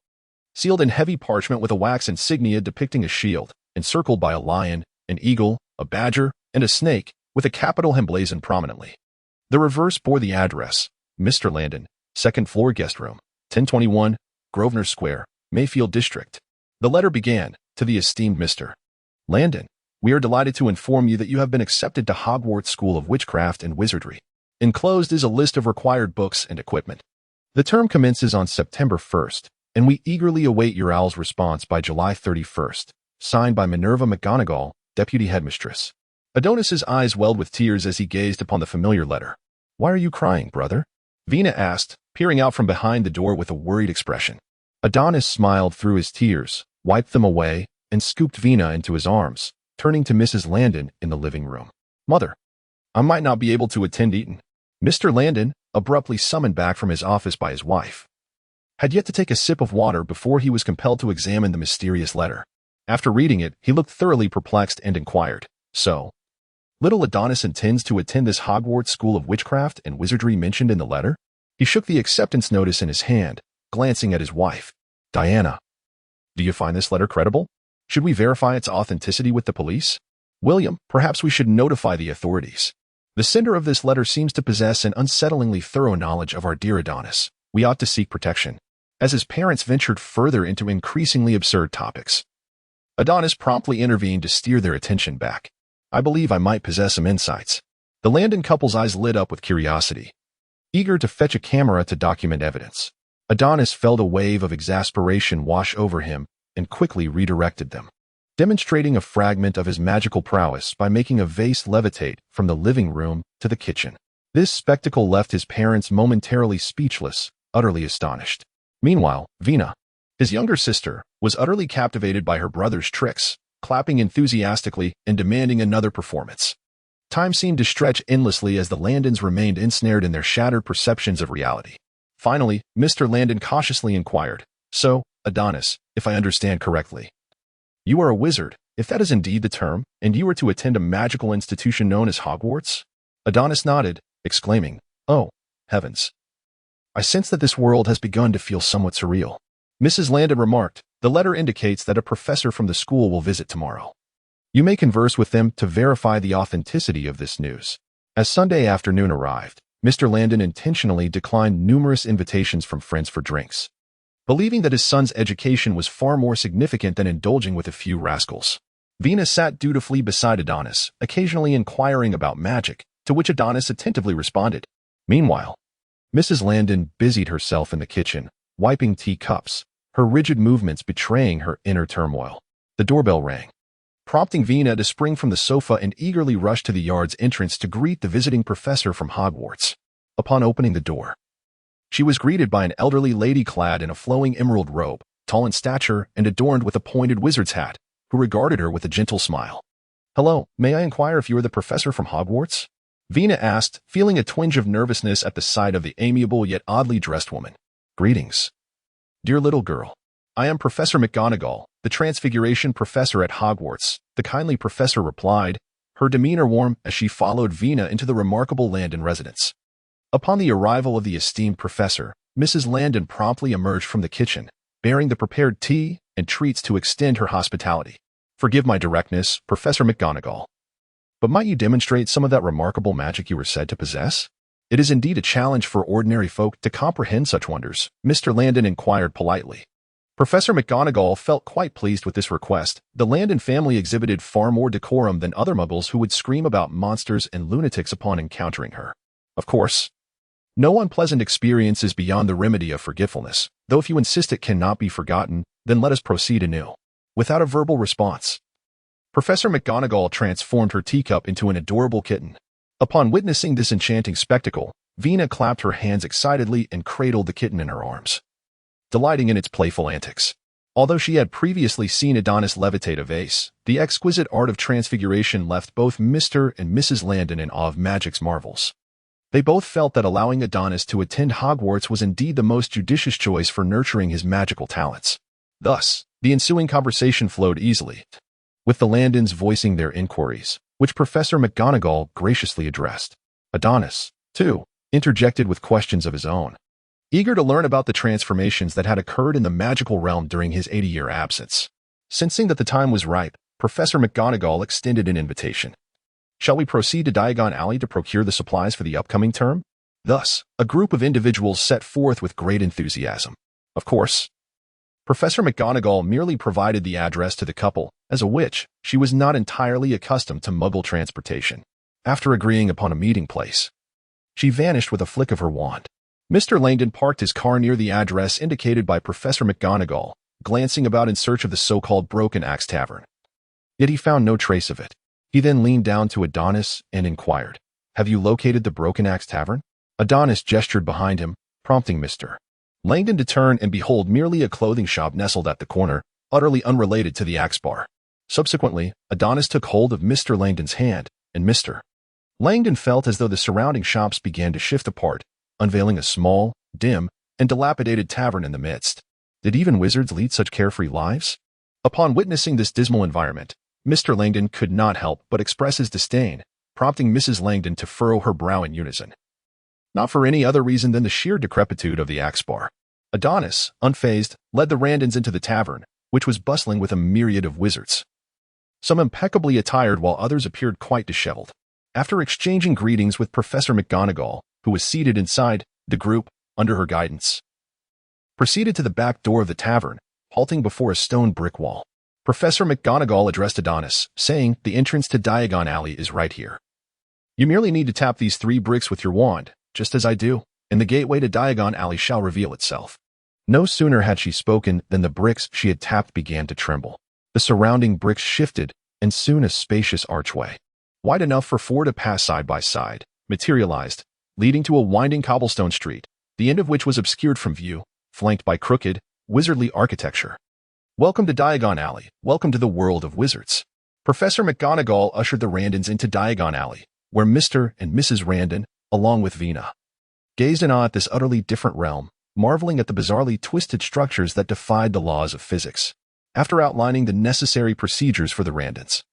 Sealed in heavy parchment with a wax insignia depicting a shield, encircled by a lion, an eagle, a badger, and a snake, with a capital emblazoned prominently. The reverse bore the address, Mr. Landon, 2nd floor guest room, 1021, Grosvenor Square, Mayfield District. The letter began, to the esteemed Mr. Landon, we are delighted to inform you that you have been accepted to Hogwarts School of Witchcraft and Wizardry. Enclosed is a list of required books and equipment. The term commences on September 1st, and we eagerly await your owl's response by July 31st. Signed by Minerva McGonagall, Deputy Headmistress. Adonis's eyes welled with tears as he gazed upon the familiar letter. Why are you crying, brother? Vina asked, peering out from behind the door with a worried expression. Adonis smiled through his tears, wiped them away, and scooped Vina into his arms, turning to Mrs. Landon in the living room. Mother, I might not be able to attend Eton. Mr. Landon, abruptly summoned back from his office by his wife, had yet to take a sip of water before he was compelled to examine the mysterious letter. After reading it, he looked thoroughly perplexed and inquired, so, little Adonis intends to attend this Hogwarts School of Witchcraft and Wizardry mentioned in the letter? He shook the acceptance notice in his hand, glancing at his wife. Diana, do you find this letter credible? Should we verify its authenticity with the police? William, perhaps we should notify the authorities. The sender of this letter seems to possess an unsettlingly thorough knowledge of our dear Adonis. We ought to seek protection. As his parents ventured further into increasingly absurd topics, Adonis promptly intervened to steer their attention back. I believe I might possess some insights. The Landon couple's eyes lit up with curiosity, eager to fetch a camera to document evidence. Adonis felt a wave of exasperation wash over him and quickly redirected them, demonstrating a fragment of his magical prowess by making a vase levitate from the living room to the kitchen. This spectacle left his parents momentarily speechless, utterly astonished. Meanwhile, Vina, his younger sister, was utterly captivated by her brother's tricks, clapping enthusiastically and demanding another performance. Time seemed to stretch endlessly as the Landons remained ensnared in their shattered perceptions of reality. Finally, Mr. Landon cautiously inquired, so, Adonis, if I understand correctly, you are a wizard, if that is indeed the term, and you are to attend a magical institution known as Hogwarts? Adonis nodded, exclaiming, oh, heavens. I sense that this world has begun to feel somewhat surreal. Mrs. Landon remarked, the letter indicates that a professor from the school will visit tomorrow. You may converse with them to verify the authenticity of this news. As Sunday afternoon arrived, Mr. Landon intentionally declined numerous invitations from friends for drinks, believing that his son's education was far more significant than indulging with a few rascals. Vina sat dutifully beside Adonis, occasionally inquiring about magic, to which Adonis attentively responded. Meanwhile, Mrs. Landon busied herself in the kitchen, wiping teacups, her rigid movements betraying her inner turmoil. The doorbell rang, prompting Vina to spring from the sofa and eagerly rush to the yard's entrance to greet the visiting professor from Hogwarts. Upon opening the door, she was greeted by an elderly lady clad in a flowing emerald robe, tall in stature and adorned with a pointed wizard's hat, who regarded her with a gentle smile. Hello, may I inquire if you are the professor from Hogwarts? Vina asked, feeling a twinge of nervousness at the sight of the amiable yet oddly dressed woman. Greetings, dear little girl. I am Professor McGonagall, the Transfiguration Professor at Hogwarts, the kindly professor replied, her demeanor warm as she followed Vina into the remarkable Landon residence. Upon the arrival of the esteemed professor, Mrs. Landon promptly emerged from the kitchen, bearing the prepared tea and treats to extend her hospitality. Forgive my directness, Professor McGonagall. But might you demonstrate some of that remarkable magic you were said to possess? It is indeed a challenge for ordinary folk to comprehend such wonders, Mr. Landon inquired politely. Professor McGonagall felt quite pleased with this request. The Landon family exhibited far more decorum than other muggles who would scream about monsters and lunatics upon encountering her. Of course, no unpleasant experience is beyond the remedy of forgetfulness, though if you insist it cannot be forgotten, then let us proceed anew. Without a verbal response, Professor McGonagall transformed her teacup into an adorable kitten. Upon witnessing this enchanting spectacle, Vina clapped her hands excitedly and cradled the kitten in her arms, delighting in its playful antics. Although she had previously seen Adonis levitate a vase, the exquisite art of transfiguration left both Mr. and Mrs. Landon in awe of magic's marvels. They both felt that allowing Adonis to attend Hogwarts was indeed the most judicious choice for nurturing his magical talents. Thus, the ensuing conversation flowed easily, with the Landons voicing their inquiries, which Professor McGonagall graciously addressed. Adonis, too, interjected with questions of his own, eager to learn about the transformations that had occurred in the magical realm during his 80-year absence. Sensing that the time was ripe, Professor McGonagall extended an invitation. Shall we proceed to Diagon Alley to procure the supplies for the upcoming term? Thus, a group of individuals set forth with great enthusiasm. Of course, Professor McGonagall merely provided the address to the couple. As a witch, she was not entirely accustomed to Muggle transportation. After agreeing upon a meeting place, she vanished with a flick of her wand. Mr. Langdon parked his car near the address indicated by Professor McGonagall, glancing about in search of the so-called Broken Axe Tavern. Yet he found no trace of it. He then leaned down to Adonis and inquired, "Have you located the Broken Axe Tavern?" Adonis gestured behind him, prompting Mr. Langdon to turn and behold merely a clothing shop nestled at the corner, utterly unrelated to the Axe Bar. Subsequently, Adonis took hold of Mr. Langdon's hand, and Mr. Langdon felt as though the surrounding shops began to shift apart, unveiling a small, dim, and dilapidated tavern in the midst. Did even wizards lead such carefree lives? Upon witnessing this dismal environment, Mr. Langdon could not help but express his disdain, prompting Mrs. Langdon to furrow her brow in unison. Not for any other reason than the sheer decrepitude of the Axe Bar. Adonis, unfazed, led the Randons into the tavern, which was bustling with a myriad of wizards, some impeccably attired while others appeared quite disheveled. After exchanging greetings with Professor McGonagall, who was seated inside, the group, under her guidance, proceeded to the back door of the tavern, halting before a stone brick wall. Professor McGonagall addressed Adonis, saying, "The entrance to Diagon Alley is right here. You merely need to tap these 3 bricks with your wand, just as I do, and the gateway to Diagon Alley shall reveal itself." No sooner had she spoken than the bricks she had tapped began to tremble. The surrounding bricks shifted, and soon a spacious archway, wide enough for 4 to pass side by side, materialized, leading to a winding cobblestone street, the end of which was obscured from view, flanked by crooked, wizardly architecture. "Welcome to Diagon Alley. Welcome to the world of wizards." Professor McGonagall ushered the Randons into Diagon Alley, where Mr. and Mrs. Randon, along with Vina, gazed in awe at this utterly different realm, marveling at the bizarrely twisted structures that defied the laws of physics. After outlining the necessary procedures for the Randons,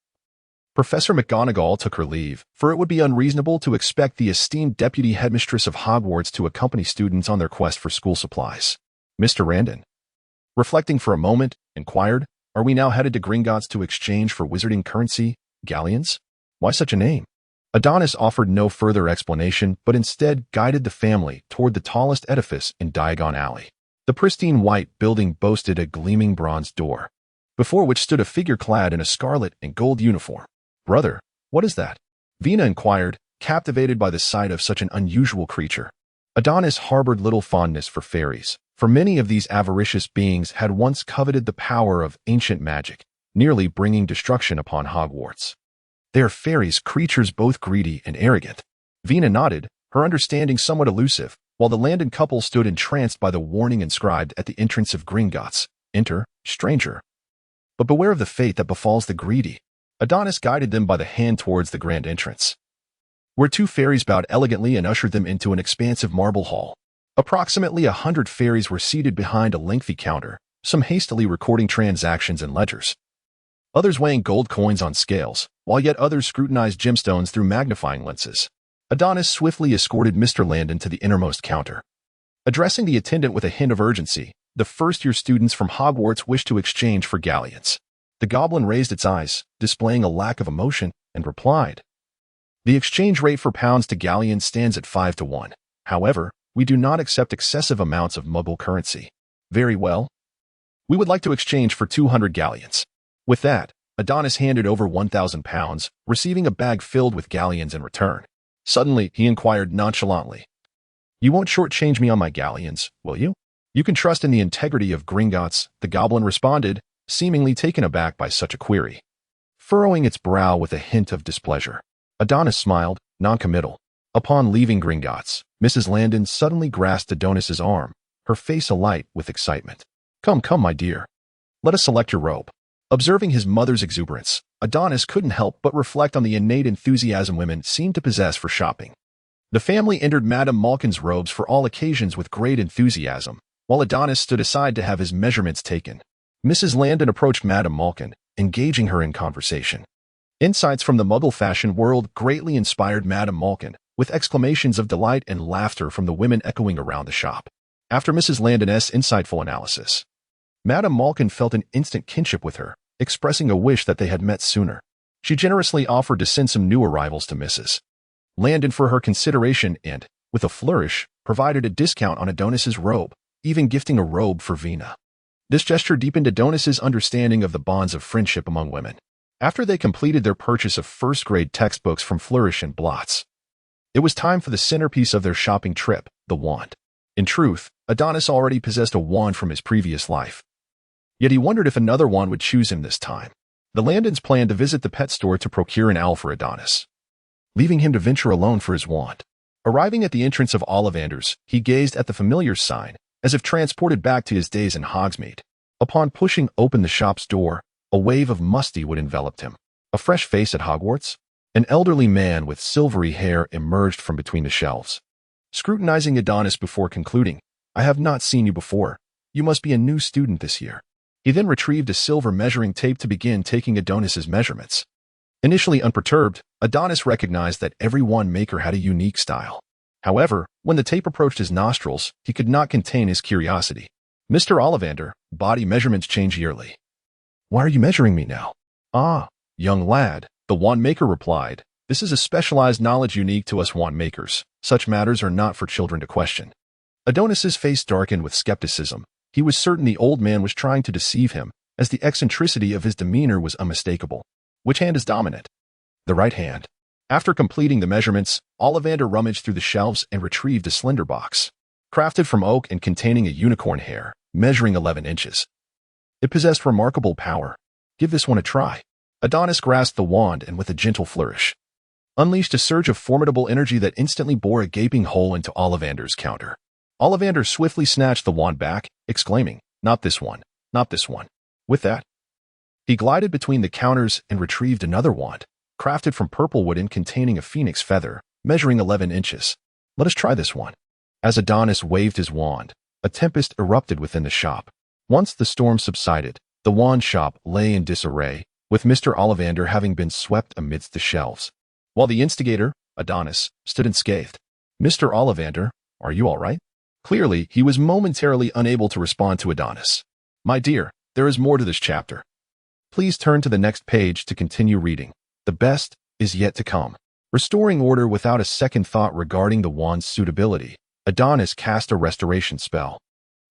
Professor McGonagall took her leave, for it would be unreasonable to expect the esteemed deputy headmistress of Hogwarts to accompany students on their quest for school supplies. Mr. Randon, reflecting for a moment, inquired, "Are we now headed to Gringotts to exchange for wizarding currency, galleons? Why such a name?" Adonis offered no further explanation, but instead guided the family toward the tallest edifice in Diagon Alley. The pristine white building boasted a gleaming bronze door, before which stood a figure clad in a scarlet and gold uniform. "Brother, what is that?" Vina inquired, captivated by the sight of such an unusual creature. Adonis harbored little fondness for fairies, for many of these avaricious beings had once coveted the power of ancient magic, nearly bringing destruction upon Hogwarts. "They are fairies, creatures both greedy and arrogant." Vina nodded, her understanding somewhat elusive, while the Landon couple stood entranced by the warning inscribed at the entrance of Gringotts, "Enter, stranger. But beware of the fate that befalls the greedy." Adonis guided them by the hand towards the grand entrance, where 2 fairies bowed elegantly and ushered them into an expansive marble hall. Approximately 100 fairies were seated behind a lengthy counter, some hastily recording transactions and ledgers, others weighing gold coins on scales, while yet others scrutinized gemstones through magnifying lenses. Adonis swiftly escorted Mr. Landon to the innermost counter. Addressing the attendant with a hint of urgency, The first-year students from Hogwarts wish to exchange for galleons. The goblin raised its eyes, displaying a lack of emotion, and replied, "The exchange rate for pounds to galleons stands at 5 to 1. However, we do not accept excessive amounts of Muggle currency." "Very well. We would like to exchange for 200 galleons." With that, Adonis handed over 1,000 pounds, receiving a bag filled with galleons in return. Suddenly, he inquired nonchalantly, "You won't shortchange me on my galleons, will you?" "You can trust in the integrity of Gringotts," the goblin responded, seemingly taken aback by such a query. Furrowing its brow with a hint of displeasure, Adonis smiled, noncommittal. Upon leaving Gringotts, Mrs. Landon suddenly grasped Adonis's arm, her face alight with excitement. Come, my dear. Let us select your robe." Observing his mother's exuberance, Adonis couldn't help but reflect on the innate enthusiasm women seemed to possess for shopping. The family entered Madame Malkin's robes for all occasions with great enthusiasm, while Adonis stood aside to have his measurements taken. Mrs. Landon approached Madame Malkin, engaging her in conversation. Insights from the Muggle fashion world greatly inspired Madame Malkin, with exclamations of delight and laughter from the women echoing around the shop. After Mrs. Landon's insightful analysis, Madame Malkin felt an instant kinship with her, expressing a wish that they had met sooner. She generously offered to send some new arrivals to Mrs. Landon for her consideration and, with a flourish, provided a discount on Adonis's robe, even gifting a robe for Vina. This gesture deepened Adonis's understanding of the bonds of friendship among women. After they completed their purchase of first-grade textbooks from Flourish and Blotts, it was time for the centerpiece of their shopping trip, the wand. In truth, Adonis already possessed a wand from his previous life. Yet he wondered if another wand would choose him this time. The Landons planned to visit the pet store to procure an owl for Adonis, leaving him to venture alone for his wand. Arriving at the entrance of Ollivanders, he gazed at the familiar sign, as if transported back to his days in Hogsmeade. Upon pushing open the shop's door, a wave of musty wood enveloped him. A fresh face at Hogwarts? An elderly man with silvery hair emerged from between the shelves, scrutinizing Adonis before concluding, "I have not seen you before. You must be a new student this year." He then retrieved a silver measuring tape to begin taking Adonis's measurements. Initially unperturbed, Adonis recognized that every wand maker had a unique style. However, when the tape approached his nostrils, he could not contain his curiosity. "Mr. Ollivander, body measurements change yearly. Why are you measuring me now?" "Ah, young lad," the wand maker replied, "this is a specialized knowledge unique to us wand makers. Such matters are not for children to question." Adonis's face darkened with skepticism. He was certain the old man was trying to deceive him, as the eccentricity of his demeanor was unmistakable. "Which hand is dominant?" "The right hand." After completing the measurements, Ollivander rummaged through the shelves and retrieved a slender box, crafted from oak and containing a unicorn hair, measuring 11 inches. It possessed remarkable power. "Give this one a try." Adonis grasped the wand and with a gentle flourish, unleashed a surge of formidable energy that instantly bore a gaping hole into Ollivander's counter. Ollivander swiftly snatched the wand back, exclaiming, "Not this one, not this one." With that, he glided between the counters and retrieved another wand, crafted from purple wood and containing a phoenix feather, measuring 11 inches. "Let us try this one." As Adonis waved his wand, a tempest erupted within the shop. Once the storm subsided, the wand shop lay in disarray, with Mr. Ollivander having been swept amidst the shelves, while the instigator, Adonis, stood unscathed. "Mr. Ollivander, are you all right?" Clearly, he was momentarily unable to respond to Adonis. "My dear, there is more to this chapter. Please turn to the next page to continue reading. The best is yet to come." Restoring order without a second thought regarding the wand's suitability, Adonis cast a restoration spell,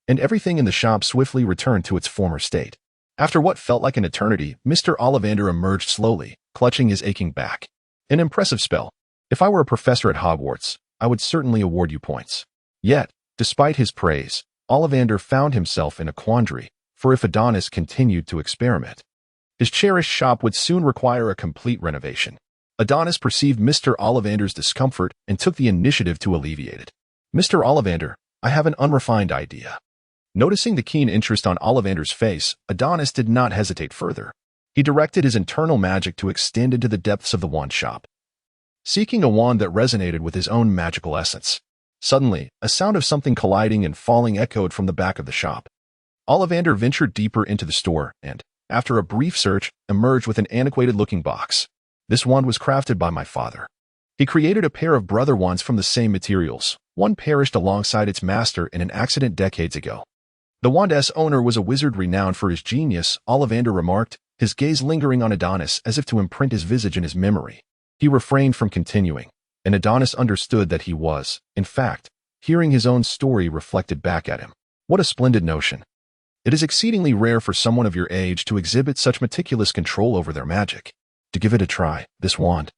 and everything in the shop swiftly returned to its former state. After what felt like an eternity, Mr. Ollivander emerged slowly, clutching his aching back. "An impressive spell. If I were a professor at Hogwarts, I would certainly award you points." Yet, despite his praise, Ollivander found himself in a quandary, for if Adonis continued to experiment, his cherished shop would soon require a complete renovation. Adonis perceived Mr. Ollivander's discomfort and took the initiative to alleviate it. "Mr. Ollivander, I have an unrefined idea." Noticing the keen interest on Ollivander's face, Adonis did not hesitate further. He directed his internal magic to extend into the depths of the wand shop, seeking a wand that resonated with his own magical essence. Suddenly, a sound of something colliding and falling echoed from the back of the shop. Ollivander ventured deeper into the store and, after a brief search, emerged with an antiquated-looking box. "This wand was crafted by my father. He created a pair of brother wands from the same materials. One perished alongside its master in an accident decades ago. The wand's owner was a wizard renowned for his genius, Ollivander remarked, his gaze lingering on Adonis as if to imprint his visage in his memory. He refrained from continuing, and Adonis understood that he was, in fact, hearing his own story reflected back at him. What a splendid notion. It is exceedingly rare for someone of your age to exhibit such meticulous control over their magic. To give it a try, this wand,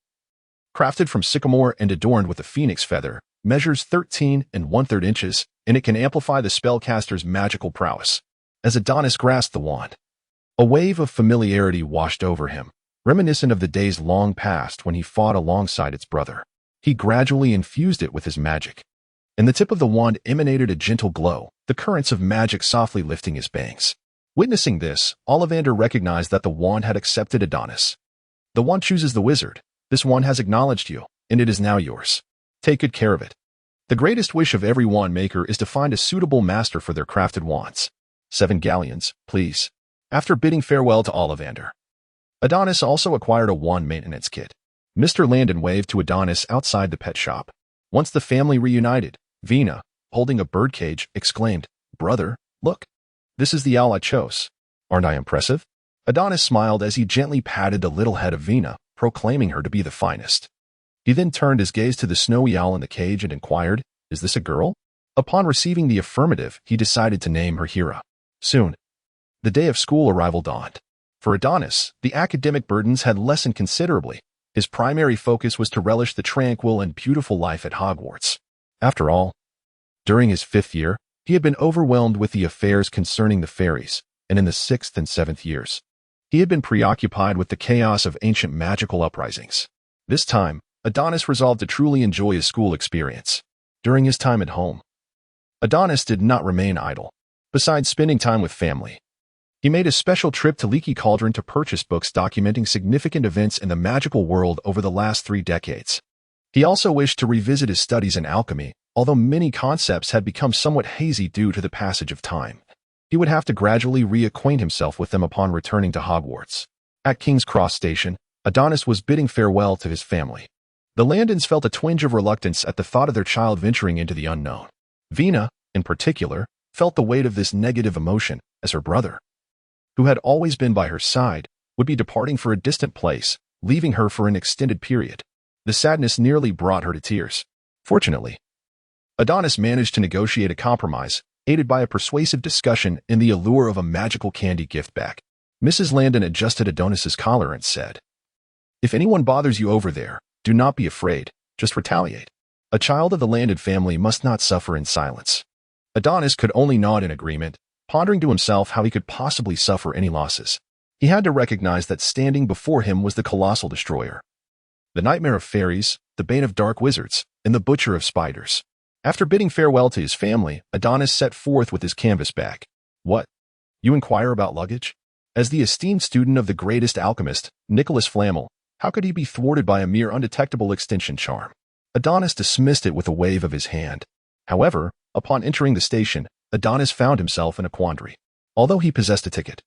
crafted from sycamore and adorned with a phoenix feather, measures 13 1/3 inches, and it can amplify the spellcaster's magical prowess. As Adonis grasped the wand, a wave of familiarity washed over him, reminiscent of the days long past when he fought alongside its brother. He gradually infused it with his magic, and the tip of the wand emanated a gentle glow, the currents of magic softly lifting his bangs. Witnessing this, Ollivander recognized that the wand had accepted Adonis. The wand chooses the wizard. This wand has acknowledged you, and it is now yours. Take good care of it. The greatest wish of every wand maker is to find a suitable master for their crafted wands. 7 galleons, please. After bidding farewell to Ollivander, Adonis also acquired a wand maintenance kit. Mr. Landon waved to Adonis outside the pet shop. Once the family reunited, Vina, holding a birdcage, exclaimed, "Brother, look. This is the owl I chose. Aren't I impressive?" Adonis smiled as he gently patted the little head of Vina, proclaiming her to be the finest. He then turned his gaze to the snowy owl in the cage and inquired, "Is this a girl?" Upon receiving the affirmative, he decided to name her Hera. Soon, the day of school arrival dawned. For Adonis, the academic burdens had lessened considerably. His primary focus was to relish the tranquil and beautiful life at Hogwarts. After all, during his 5th year, he had been overwhelmed with the affairs concerning the fairies, and in the 6th and 7th years, he had been preoccupied with the chaos of ancient magical uprisings. This time, Adonis resolved to truly enjoy his school experience. During his time at home, Adonis did not remain idle. Besides spending time with family, he made a special trip to Leaky Cauldron to purchase books documenting significant events in the magical world over the last 3 decades. He also wished to revisit his studies in alchemy, although many concepts had become somewhat hazy due to the passage of time. He would have to gradually reacquaint himself with them upon returning to Hogwarts. At King's Cross Station, Adonis was bidding farewell to his family. The Landons felt a twinge of reluctance at the thought of their child venturing into the unknown. Vina, in particular, felt the weight of this negative emotion, as her brother, who had always been by her side, would be departing for a distant place, leaving her for an extended period. The sadness nearly brought her to tears. Fortunately, Adonis managed to negotiate a compromise, aided by a persuasive discussion in the allure of a magical candy gift bag. Mrs. Landon adjusted Adonis's collar and said, "If anyone bothers you over there, do not be afraid, just retaliate. A child of the Landon family must not suffer in silence." Adonis could only nod in agreement, pondering to himself how he could possibly suffer any losses. He had to recognize that standing before him was the colossal destroyer, the nightmare of fairies, the bane of dark wizards, and the butcher of spiders. After bidding farewell to his family, Adonis set forth with his canvas bag. "What? You inquire about luggage?" As the esteemed student of the greatest alchemist, Nicholas Flamel, how could he be thwarted by a mere undetectable extension charm? Adonis dismissed it with a wave of his hand. However, upon entering the station, Adonis found himself in a quandary. Although he possessed a ticket,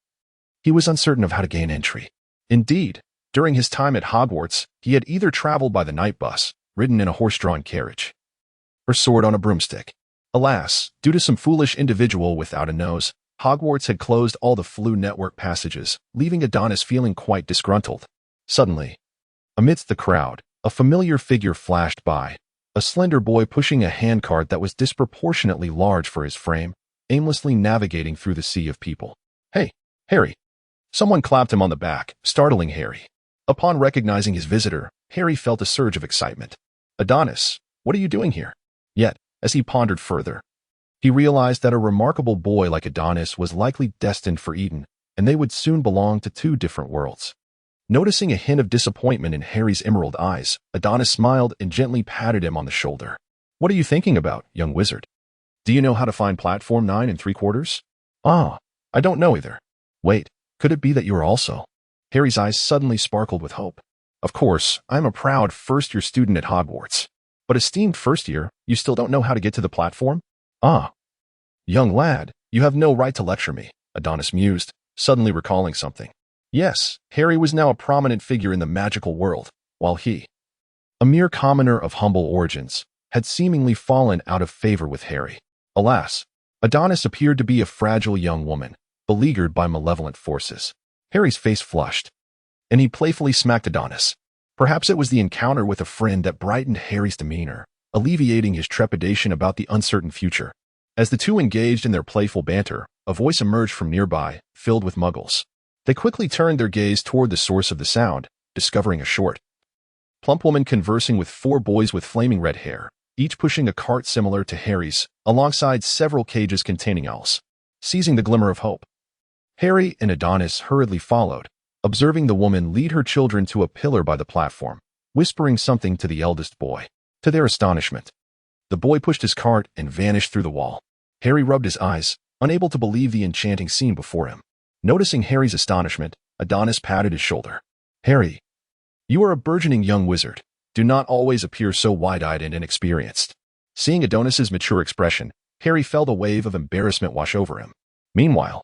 he was uncertain of how to gain entry. Indeed, during his time at Hogwarts, he had either traveled by the night bus, ridden in a horse-drawn carriage, or soared on a broomstick. Alas, due to some foolish individual without a nose, Hogwarts had closed all the Flu Network passages, leaving Adonis feeling quite disgruntled. Suddenly, amidst the crowd, a familiar figure flashed by, a slender boy pushing a handcart that was disproportionately large for his frame, aimlessly navigating through the sea of people. "Hey, Harry!" Someone clapped him on the back, startling Harry. Upon recognizing his visitor, Harry felt a surge of excitement. "Adonis, what are you doing here?" Yet, as he pondered further, he realized that a remarkable boy like Adonis was likely destined for Eden, and they would soon belong to 2 different worlds. Noticing a hint of disappointment in Harry's emerald eyes, Adonis smiled and gently patted him on the shoulder. "What are you thinking about, young wizard? Do you know how to find platform 9 3/4? "Ah, I don't know either." "Wait, could it be that you are also?" Harry's eyes suddenly sparkled with hope. "Of course, I'm a proud first-year student at Hogwarts. But esteemed first year, you still don't know how to get to the platform?" "Ah, young lad, you have no right to lecture me," Adonis mused, suddenly recalling something. Yes, Harry was now a prominent figure in the magical world, while he, a mere commoner of humble origins, had seemingly fallen out of favor with Harry. Alas, Adonis appeared to be a fragile young woman, beleaguered by malevolent forces. Harry's face flushed, and he playfully smacked Adonis. Perhaps it was the encounter with a friend that brightened Harry's demeanor, alleviating his trepidation about the uncertain future. As the two engaged in their playful banter, a voice emerged from nearby, filled with muggles. They quickly turned their gaze toward the source of the sound, discovering a short, plump woman conversing with four boys with flaming red hair, each pushing a cart similar to Harry's, alongside several cages containing owls. Seizing the glimmer of hope, Harry and Adonis hurriedly followed, observing the woman lead her children to a pillar by the platform, whispering something to the eldest boy. To their astonishment, the boy pushed his cart and vanished through the wall. Harry rubbed his eyes, unable to believe the enchanting scene before him. Noticing Harry's astonishment, Adonis patted his shoulder. Harry, you are a burgeoning young wizard. Do not always appear so wide-eyed and inexperienced. Seeing Adonis's mature expression, Harry felt a wave of embarrassment wash over him. Meanwhile,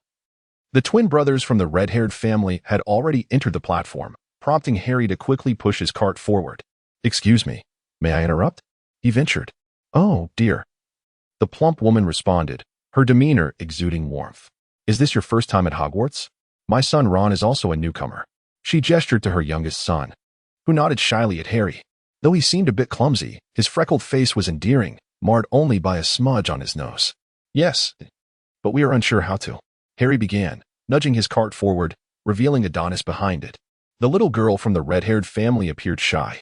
the twin brothers from the red-haired family had already entered the platform, prompting Harry to quickly push his cart forward. Excuse me, may I interrupt? He ventured. Oh, dear. The plump woman responded, her demeanor exuding warmth. Is this your first time at Hogwarts? My son Ron is also a newcomer. She gestured to her youngest son, who nodded shyly at Harry. Though he seemed a bit clumsy, his freckled face was endearing, marred only by a smudge on his nose. Yes, but we are unsure how to. Harry began, nudging his cart forward, revealing Adonis behind it. The little girl from the red-haired family appeared shy,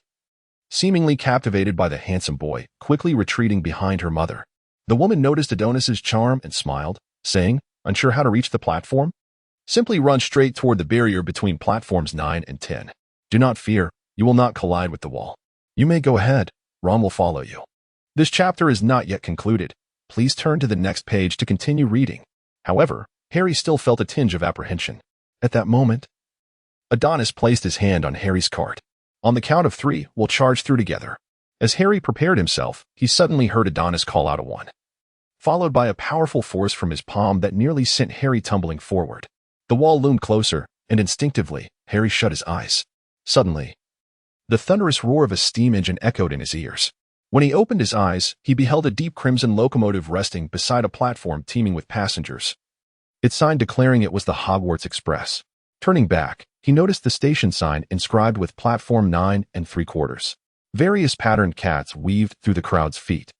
seemingly captivated by the handsome boy, quickly retreating behind her mother. The woman noticed Adonis's charm and smiled, saying, unsure how to reach the platform? Simply run straight toward the barrier between platforms 9 and 10. Do not fear, you will not collide with the wall. You may go ahead, Ron will follow you. This chapter is not yet concluded. Please turn to the next page to continue reading. However, Harry still felt a tinge of apprehension. At that moment, Adonis placed his hand on Harry's cart. On the count of 3, we'll charge through together. As Harry prepared himself, he suddenly heard Adonis call out a 1, followed by a powerful force from his palm that nearly sent Harry tumbling forward. The wall loomed closer, and instinctively, Harry shut his eyes. Suddenly, the thunderous roar of a steam engine echoed in his ears. When he opened his eyes, he beheld a deep crimson locomotive resting beside a platform teeming with passengers. Its sign declaring it was the Hogwarts Express. Turning back, he noticed the station sign inscribed with Platform 9 3/4. Various patterned cats weaved through the crowd's feet,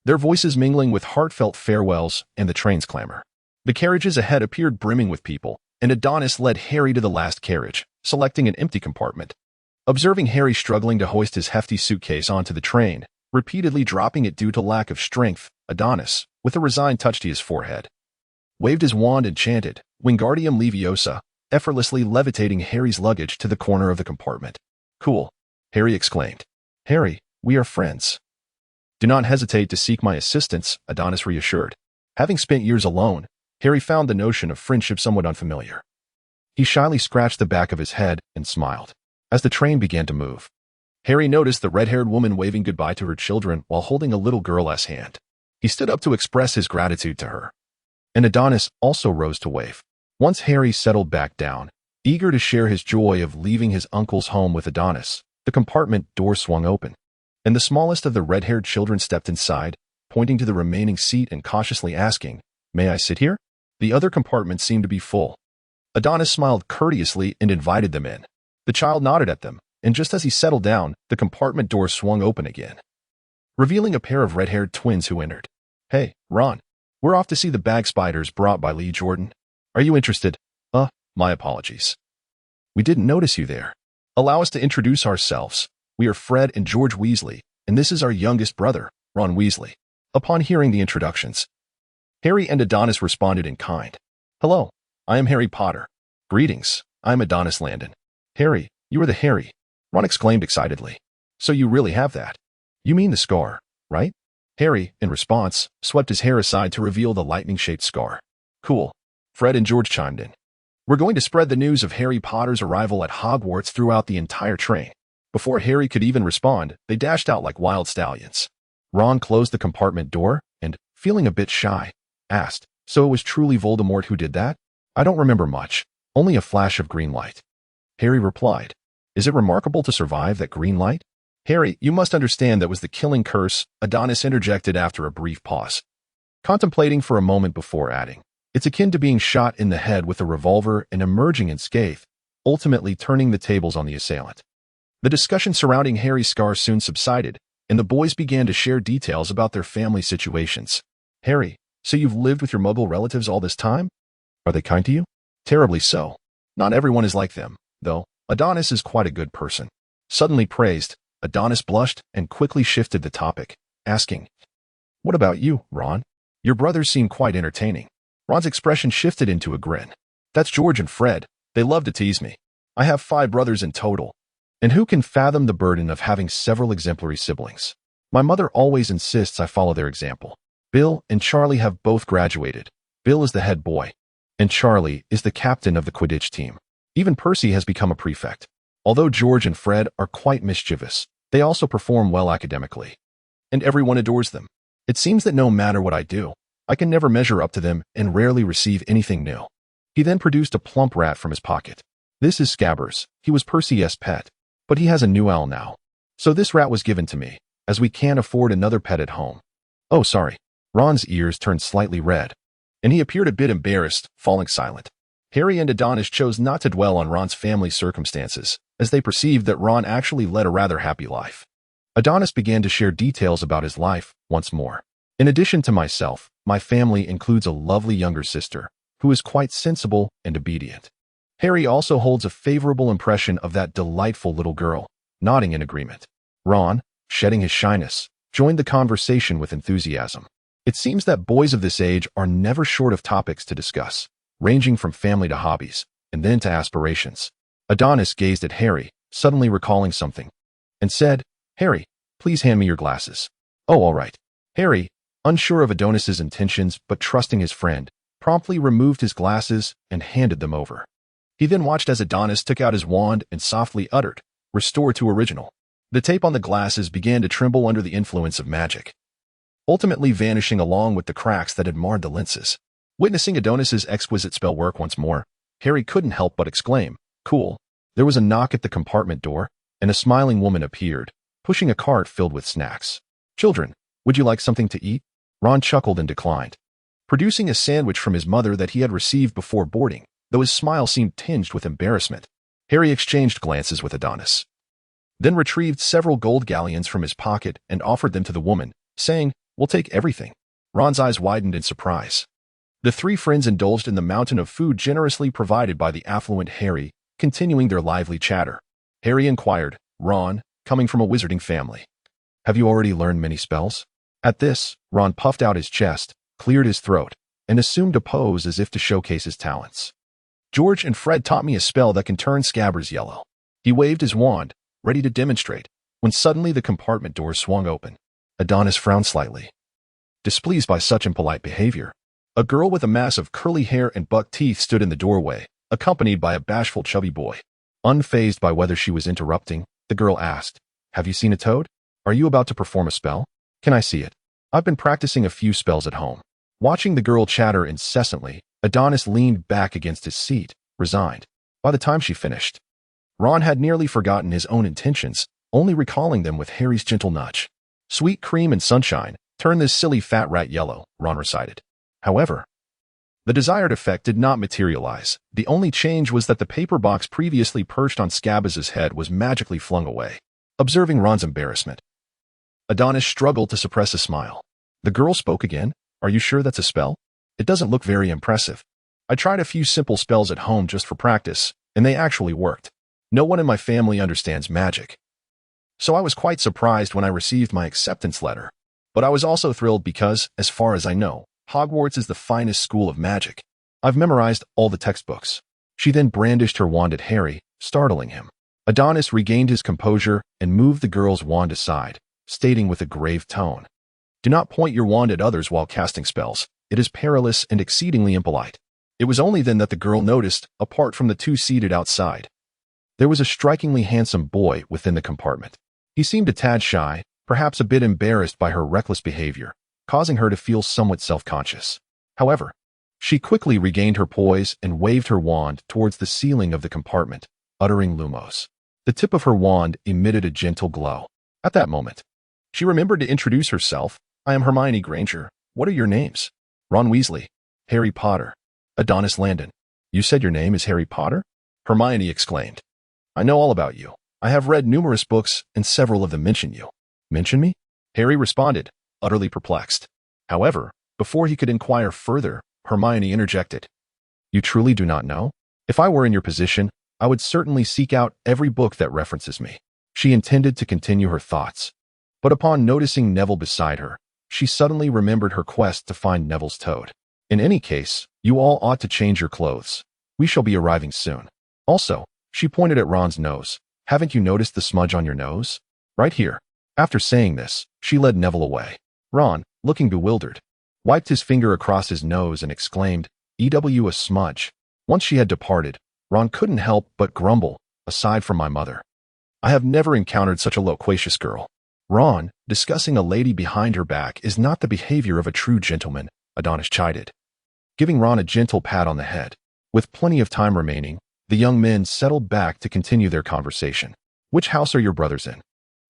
their voices mingling with heartfelt farewells and the train's clamor. The carriages ahead appeared brimming with people, and Adonis led Harry to the last carriage, selecting an empty compartment. Observing Harry struggling to hoist his hefty suitcase onto the train, repeatedly dropping it due to lack of strength, Adonis, with a resigned touch to his forehead, waved his wand and chanted, Wingardium Leviosa, effortlessly levitating Harry's luggage to the corner of the compartment. Cool, Harry exclaimed. Harry, we are friends. Do not hesitate to seek my assistance, Adonis reassured. Having spent years alone, Harry found the notion of friendship somewhat unfamiliar. He shyly scratched the back of his head and smiled. As the train began to move, Harry noticed the red-haired woman waving goodbye to her children while holding a little girl's hand. He stood up to express his gratitude to her, and Adonis also rose to wave. Once Harry settled back down, eager to share his joy of leaving his uncle's home with Adonis, the compartment door swung open, and the smallest of the red-haired children stepped inside, pointing to the remaining seat and cautiously asking, May I sit here? The other compartments seemed to be full. Adonis smiled courteously and invited them in. The child nodded at them, and just as he settled down, the compartment door swung open again, revealing a pair of red-haired twins who entered. Hey, Ron, we're off to see the bag spiders brought by Lee Jordan. Are you interested? My apologies. We didn't notice you there. Allow us to introduce ourselves. We are Fred and George Weasley, and this is our youngest brother, Ron Weasley. Upon hearing the introductions, Harry and Adonis responded in kind. Hello, I am Harry Potter. Greetings, I'm Adonis Landon. Harry, you are the Harry, Ron exclaimed excitedly. So you really have that. You mean the scar, right? Harry, in response, swept his hair aside to reveal the lightning-shaped scar. Cool, Fred and George chimed in. We're going to spread the news of Harry Potter's arrival at Hogwarts throughout the entire train. Before Harry could even respond, they dashed out like wild stallions. Ron closed the compartment door and, feeling a bit shy, asked, So it was truly Voldemort who did that? I don't remember much, only a flash of green light. Harry replied, Is it remarkable to survive that green light? Harry, you must understand that was the killing curse, Adonis interjected after a brief pause. contemplating for a moment before adding, "It's akin to being shot in the head with a revolver and emerging unscathed, ultimately turning the tables on the assailant." The discussion surrounding Harry's scars soon subsided, and the boys began to share details about their family situations. "Harry, so you've lived with your muggle relatives all this time? Are they kind to you?" "Terribly so. Not everyone is like them, though. Adonis is quite a good person." Suddenly praised, Adonis blushed and quickly shifted the topic, asking, "What about you, Ron? Your brothers seem quite entertaining." Ron's expression shifted into a grin. "That's George and Fred. They love to tease me. I have 5 brothers in total. And who can fathom the burden of having several exemplary siblings? My mother always insists I follow their example. Bill and Charlie have both graduated. Bill is the head boy, and Charlie is the captain of the Quidditch team. Even Percy has become a prefect. Although George and Fred are quite mischievous, they also perform well academically. And everyone adores them. It seems that no matter what I do, I can never measure up to them and rarely receive anything new." He then produced a plump rat from his pocket. "This is Scabbers. He was Percy's pet, but he has a new owl now. So this rat was given to me, as we can't afford another pet at home." "Oh, sorry." Ron's ears turned slightly red, and he appeared a bit embarrassed, falling silent. Harry and Adonis chose not to dwell on Ron's family circumstances, as they perceived that Ron actually led a rather happy life. Adonis began to share details about his life once more. "In addition to myself, my family includes a lovely younger sister, who is quite sensible and obedient. Harry also holds a favorable impression of that delightful little girl," nodding in agreement. Ron, shedding his shyness, joined the conversation with enthusiasm. It seems that boys of this age are never short of topics to discuss, ranging from family to hobbies, and then to aspirations. Adonis gazed at Harry, suddenly recalling something, and said, "Harry, please hand me your glasses." "Oh, all right." Harry, unsure of Adonis's intentions but trusting his friend, promptly removed his glasses and handed them over. He then watched as Adonis took out his wand and softly uttered, "Restore to original." The tape on the glasses began to tremble under the influence of magic, ultimately vanishing along with the cracks that had marred the lenses. Witnessing Adonis's exquisite spell work once more, Harry couldn't help but exclaim, "Cool." There was a knock at the compartment door, and a smiling woman appeared, pushing a cart filled with snacks. "Children, would you like something to eat?" Ron chuckled and declined, producing a sandwich from his mother that he had received before boarding, though his smile seemed tinged with embarrassment. Harry exchanged glances with Adonis, then retrieved several gold galleons from his pocket and offered them to the woman, saying, "We'll take everything." Ron's eyes widened in surprise. The 3 friends indulged in the mountain of food generously provided by the affluent Harry, continuing their lively chatter. Harry inquired, "Ron, coming from a wizarding family, have you already learned many spells?" At this, Ron puffed out his chest, cleared his throat, and assumed a pose as if to showcase his talents. "George and Fred taught me a spell that can turn Scabbers yellow." He waved his wand, ready to demonstrate, when suddenly the compartment door swung open. Adonis frowned slightly, displeased by such impolite behavior. A girl with a mass of curly hair and buck teeth stood in the doorway, accompanied by a bashful chubby boy. Unfazed by whether she was interrupting, the girl asked, "Have you seen a toad? Are you about to perform a spell? Can I see it? I've been practicing a few spells at home." Watching the girl chatter incessantly, Adonis leaned back against his seat, resigned. By the time she finished, Ron had nearly forgotten his own intentions, only recalling them with Harry's gentle nudge. "Sweet cream and sunshine, turn this silly fat rat yellow," Ron recited. However, the desired effect did not materialize. The only change was that the paper box previously perched on Scabbers' head was magically flung away. Observing Ron's embarrassment, Adonis struggled to suppress a smile. The girl spoke again. "Are you sure that's a spell? It doesn't look very impressive. I tried a few simple spells at home just for practice, and they actually worked. No one in my family understands magic. So I was quite surprised when I received my acceptance letter. But I was also thrilled because, as far as I know, Hogwarts is the finest school of magic. I've memorized all the textbooks." She then brandished her wand at Harry, startling him. Adonis regained his composure and moved the girl's wand aside, stating with a grave tone, "Do not point your wand at others while casting spells. It is perilous and exceedingly impolite." It was only then that the girl noticed, apart from the 2 seated outside, there was a strikingly handsome boy within the compartment. He seemed a tad shy, perhaps a bit embarrassed by her reckless behavior, causing her to feel somewhat self-conscious. However, she quickly regained her poise and waved her wand towards the ceiling of the compartment, uttering lumos. The tip of her wand emitted a gentle glow. At that moment, she remembered to introduce herself. "I am Hermione Granger, What are your names? Ron Weasley. Harry Potter. Adonis Landon. You said your name is Harry Potter? Hermione exclaimed. I know all about you. I have read numerous books, and several of them mention you. Mention me? Harry responded, utterly perplexed. However, before he could inquire further, Hermione interjected. You truly do not know? If I were in your position, I would certainly seek out every book that references me. She intended to continue her thoughts, but upon noticing Neville beside her, she suddenly remembered her quest to find Neville's toad. In any case, you all ought to change your clothes. We shall be arriving soon. Also, she pointed at Ron's nose. Haven't you noticed the smudge on your nose? Right here. After saying this, she led Neville away. Ron, looking bewildered, wiped his finger across his nose and exclaimed, "EW, a smudge." Once she had departed, Ron couldn't help but grumble, aside from my mother. I have never encountered such a loquacious girl. Ron, discussing a lady behind her back is not the behavior of a true gentleman, Adonis chided, giving Ron a gentle pat on the head. With plenty of time remaining, the young men settled back to continue their conversation. Which house are your brothers in?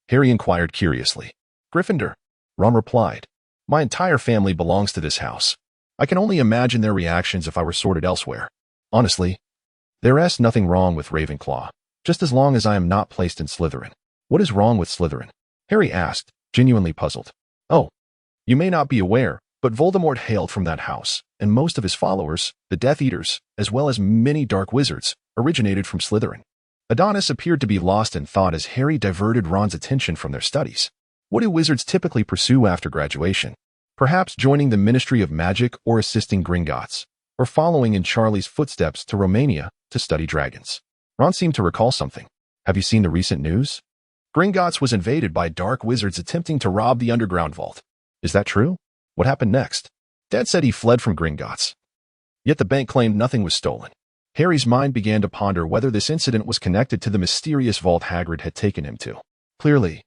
Harry inquired curiously. Gryffindor, Ron replied. My entire family belongs to this house. I can only imagine their reactions if I were sorted elsewhere. Honestly, there's nothing wrong with Ravenclaw, just as long as I am not placed in Slytherin. What is wrong with Slytherin? Harry asked, genuinely puzzled. Oh, you may not be aware, but Voldemort hailed from that house, and most of his followers, the Death Eaters, as well as many dark wizards, originated from Slytherin. Adonis appeared to be lost in thought as Harry diverted Ron's attention from their studies. What do wizards typically pursue after graduation? Perhaps joining the Ministry of Magic or assisting Gringotts, or following in Charlie's footsteps to Romania to study dragons. Ron seemed to recall something. Have you seen the recent news? Gringotts was invaded by dark wizards attempting to rob the underground vault. Is that true? What happened next? Dad said he fled from Gringotts. Yet the bank claimed nothing was stolen. Harry's mind began to ponder whether this incident was connected to the mysterious vault Hagrid had taken him to. Clearly,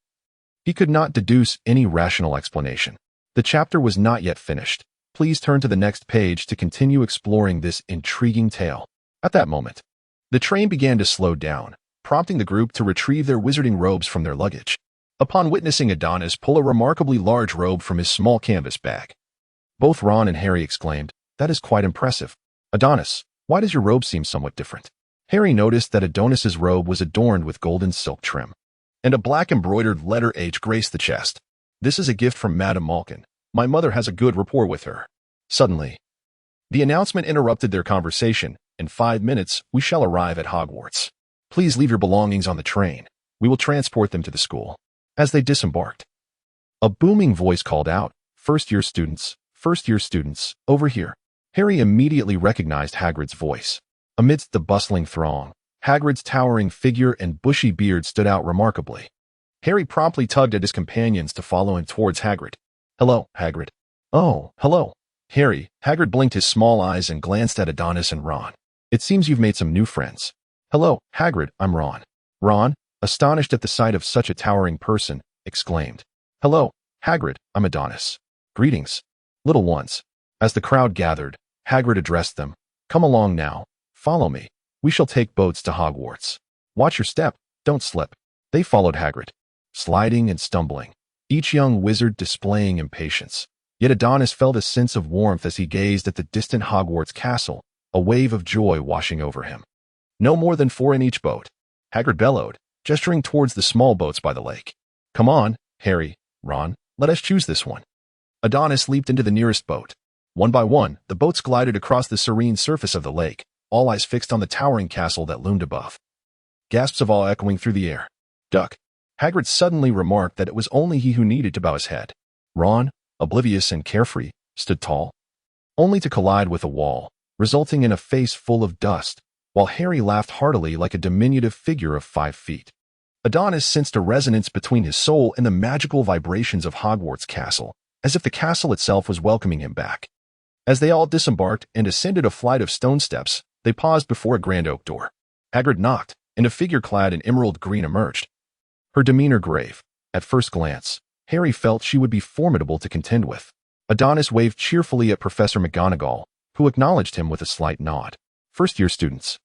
he could not deduce any rational explanation. The chapter was not yet finished. Please turn to the next page to continue exploring this intriguing tale. At that moment, the train began to slow down, prompting the group to retrieve their wizarding robes from their luggage. Upon witnessing Adonis pull a remarkably large robe from his small canvas bag, both Ron and Harry exclaimed, "That is quite impressive. Adonis, why does your robe seem somewhat different?" Harry noticed that Adonis's robe was adorned with golden silk trim, and a black embroidered letter H graced the chest. This is a gift from Madame Malkin. My mother has a good rapport with her. Suddenly, the announcement interrupted their conversation. In 5 minutes, we shall arrive at Hogwarts. Please leave your belongings on the train. We will transport them to the school. As they disembarked, a booming voice called out, first-year students, over here." Harry immediately recognized Hagrid's voice. Amidst the bustling throng, Hagrid's towering figure and bushy beard stood out remarkably. Harry promptly tugged at his companions to follow him towards Hagrid. "Hello, Hagrid." "Oh, hello." Harry, Hagrid blinked his small eyes and glanced at Adonis and Ron. "It seems you've made some new friends." "Hello, Hagrid, I'm Ron." Ron, astonished at the sight of such a towering person, exclaimed, "Hello, Hagrid, I'm Adonis." "Greetings, little ones." As the crowd gathered, Hagrid addressed them. "Come along now. Follow me. We shall take boats to Hogwarts. Watch your step. Don't slip." They followed Hagrid, sliding and stumbling, each young wizard displaying impatience. Yet Adonis felt a sense of warmth as he gazed at the distant Hogwarts castle, a wave of joy washing over him. "No more than 4 in each boat," Hagrid bellowed, gesturing towards the small boats by the lake. "Come on, Harry, Ron, let us choose this one." Adonis leaped into the nearest boat. One by one, the boats glided across the serene surface of the lake, all eyes fixed on the towering castle that loomed above. Gasps of awe echoing through the air. "Duck." Hagrid suddenly remarked that it was only he who needed to bow his head. Ron, oblivious and carefree, stood tall, only to collide with a wall, resulting in a face full of dust, while Harry laughed heartily like a diminutive figure of 5 feet. Adonis sensed a resonance between his soul and the magical vibrations of Hogwarts Castle, as if the castle itself was welcoming him back. As they all disembarked and ascended a flight of stone steps, they paused before a grand oak door. Hagrid knocked, and a figure clad in emerald green emerged. Her demeanor grave. At first glance, Harry felt she would be formidable to contend with. Adonis waved cheerfully at Professor McGonagall, who acknowledged him with a slight nod. "First-year students."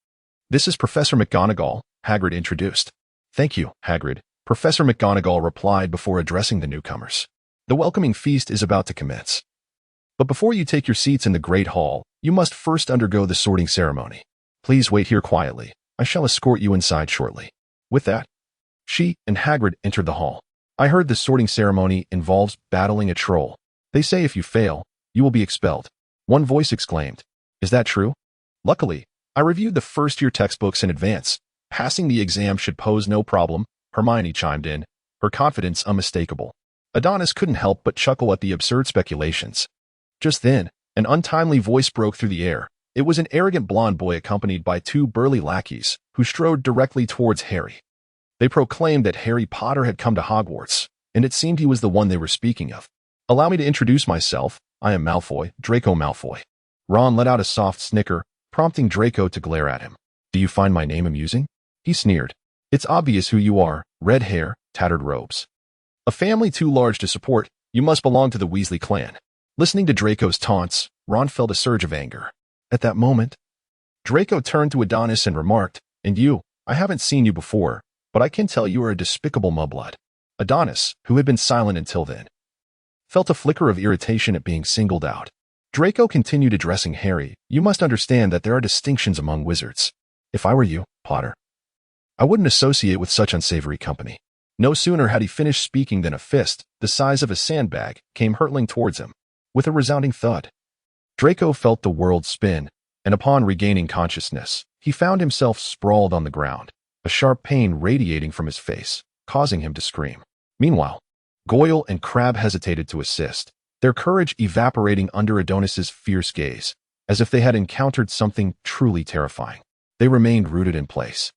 "This is Professor McGonagall," Hagrid introduced. "Thank you, Hagrid," Professor McGonagall replied before addressing the newcomers. "The welcoming feast is about to commence. But before you take your seats in the Great Hall, you must first undergo the sorting ceremony. Please wait here quietly. I shall escort you inside shortly." With that, she and Hagrid entered the hall. "I heard the sorting ceremony involves battling a troll. They say if you fail, you will be expelled," one voice exclaimed. "Is that true?" "Luckily, I reviewed the first-year textbooks in advance. Passing the exam should pose no problem," Hermione chimed in, her confidence unmistakable. Adonis couldn't help but chuckle at the absurd speculations. Just then, an untimely voice broke through the air. It was an arrogant blonde boy accompanied by two burly lackeys, who strode directly towards Harry. They proclaimed that Harry Potter had come to Hogwarts, and it seemed he was the one they were speaking of. "Allow me to introduce myself. I am Malfoy, Draco Malfoy." Ron let out a soft snicker, prompting Draco to glare at him. "Do you find my name amusing?" He sneered. "It's obvious who you are. Red hair, tattered robes. A family too large to support. You must belong to the Weasley clan." Listening to Draco's taunts, Ron felt a surge of anger. At that moment, Draco turned to Adonis and remarked, "And you, I haven't seen you before, but I can tell you are a despicable mudblood." Adonis, who had been silent until then, felt a flicker of irritation at being singled out. Draco continued addressing Harry. "You must understand that there are distinctions among wizards. If I were you, Potter, I wouldn't associate with such unsavory company." No sooner had he finished speaking than a fist, the size of a sandbag, came hurtling towards him. With a resounding thud, Draco felt the world spin, and upon regaining consciousness, he found himself sprawled on the ground, a sharp pain radiating from his face, causing him to scream. Meanwhile, Goyle and Crabbe hesitated to assist, their courage evaporating under Adonis's fierce gaze, as if they had encountered something truly terrifying. They remained rooted in place,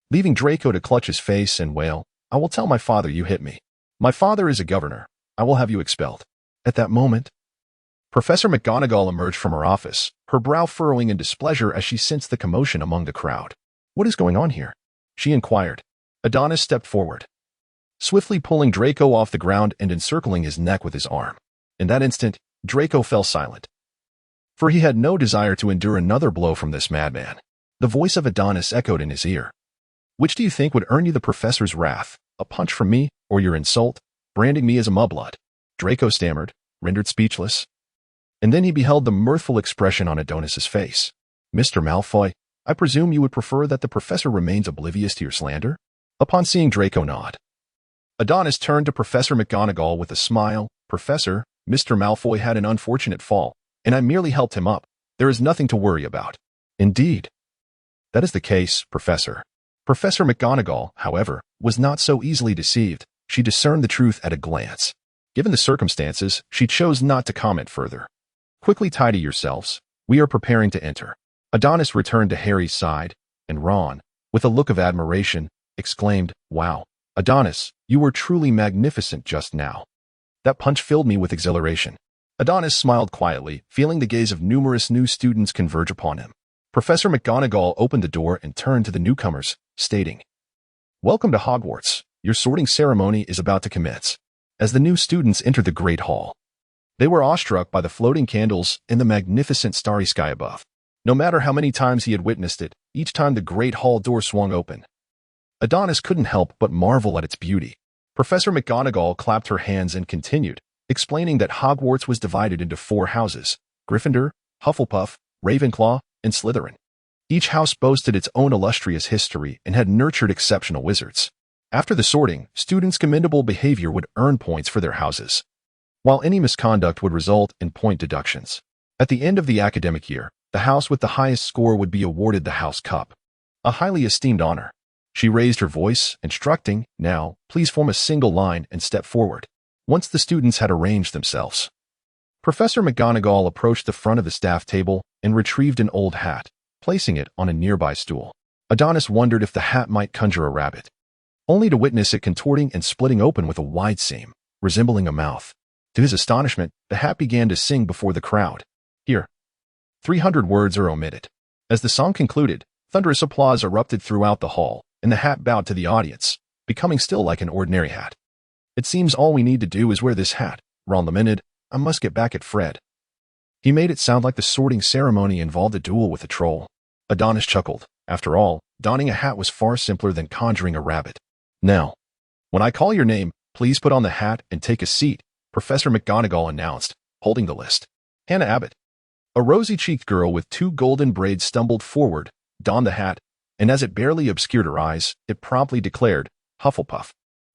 leaving Draco to clutch his face and wail, "I will tell my father you hit me. My father is a governor. I will have you expelled." At that moment, Professor McGonagall emerged from her office, her brow furrowing in displeasure as she sensed the commotion among the crowd. "What is going on here?" she inquired. Adonis stepped forward, swiftly pulling Draco off the ground and encircling his neck with his arm. In that instant, Draco fell silent, for he had no desire to endure another blow from this madman. The voice of Adonis echoed in his ear. "Which do you think would earn you the professor's wrath, a punch from me or your insult, branding me as a mudblood?" Draco stammered, rendered speechless. And then he beheld the mirthful expression on Adonis's face. "Mr. Malfoy, I presume you would prefer that the professor remains oblivious to your slander?" Upon seeing Draco nod, Adonis turned to Professor McGonagall with a smile. "Professor, Mr. Malfoy had an unfortunate fall, and I merely helped him up. There is nothing to worry about." "Indeed. That is the case, Professor." Professor McGonagall, however, was not so easily deceived. She discerned the truth at a glance. Given the circumstances, she chose not to comment further. "Quickly tidy yourselves. We are preparing to enter." Adonis returned to Harry's side, and Ron, with a look of admiration, exclaimed, "Wow, Adonis, you were truly magnificent just now. That punch filled me with exhilaration." Adonis smiled quietly, feeling the gaze of numerous new students converge upon him. Professor McGonagall opened the door and turned to the newcomers, stating, "Welcome to Hogwarts. Your sorting ceremony is about to commence." As the new students entered the Great Hall, they were awestruck by the floating candles and the magnificent starry sky above. No matter how many times he had witnessed it, each time the Great Hall door swung open, Adonis couldn't help but marvel at its beauty. Professor McGonagall clapped her hands and continued, explaining that Hogwarts was divided into 4 houses: Gryffindor, Hufflepuff, Ravenclaw, and Slytherin. Each house boasted its own illustrious history and had nurtured exceptional wizards. After the sorting, students' commendable behavior would earn points for their houses, while any misconduct would result in point deductions. At the end of the academic year, the house with the highest score would be awarded the House Cup, a highly esteemed honor. She raised her voice, instructing, "Now, please form a single line and step forward." Once the students had arranged themselves, Professor McGonagall approached the front of the staff table and retrieved an old hat, placing it on a nearby stool. Adonis wondered if the hat might conjure a rabbit, only to witness it contorting and splitting open with a wide seam, resembling a mouth. To his astonishment, the hat began to sing before the crowd. Here, 300 words are omitted. As the song concluded, thunderous applause erupted throughout the hall, and the hat bowed to the audience, becoming still like an ordinary hat. "It seems all we need to do is wear this hat," Ron lamented. "I must get back at Fred." He made it sound like the sorting ceremony involved a duel with a troll. Adonis chuckled. After all, donning a hat was far simpler than conjuring a rabbit. "Now, when I call your name, please put on the hat and take a seat," Professor McGonagall announced, holding the list. Hannah Abbott. A rosy-cheeked girl with 2 golden braids stumbled forward, donned the hat, and as it barely obscured her eyes, it promptly declared, Hufflepuff.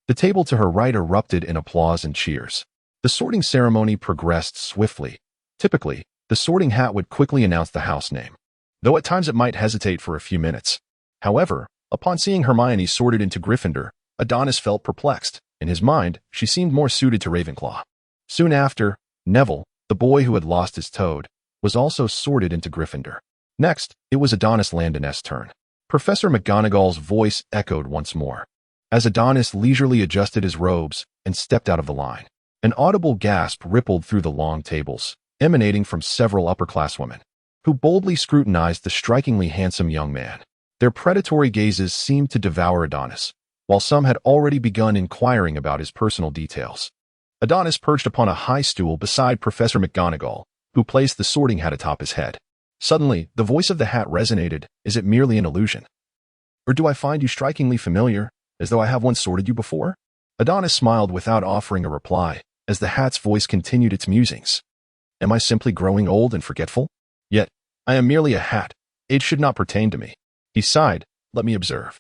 The table to her right erupted in applause and cheers. The sorting ceremony progressed swiftly. Typically, the sorting hat would quickly announce the house name, though at times it might hesitate for a few minutes. However, upon seeing Hermione sorted into Gryffindor, Adonis felt perplexed. In his mind, she seemed more suited to Ravenclaw. Soon after, Neville, the boy who had lost his toad, was also sorted into Gryffindor. Next, it was Adonis Landon's turn. Professor McGonagall's voice echoed once more, as Adonis leisurely adjusted his robes and stepped out of the line. An audible gasp rippled through the long tables, emanating from several upperclasswomen, who boldly scrutinized the strikingly handsome young man. Their predatory gazes seemed to devour Adonis, while some had already begun inquiring about his personal details. Adonis perched upon a high stool beside Professor McGonagall, who placed the sorting hat atop his head. Suddenly, the voice of the hat resonated. Is it merely an illusion? Or do I find you strikingly familiar, as though I have once sorted you before? Adonis smiled without offering a reply, as the hat's voice continued its musings. Am I simply growing old and forgetful? Yet, I am merely a hat. Age should not pertain to me. He sighed. Let me observe.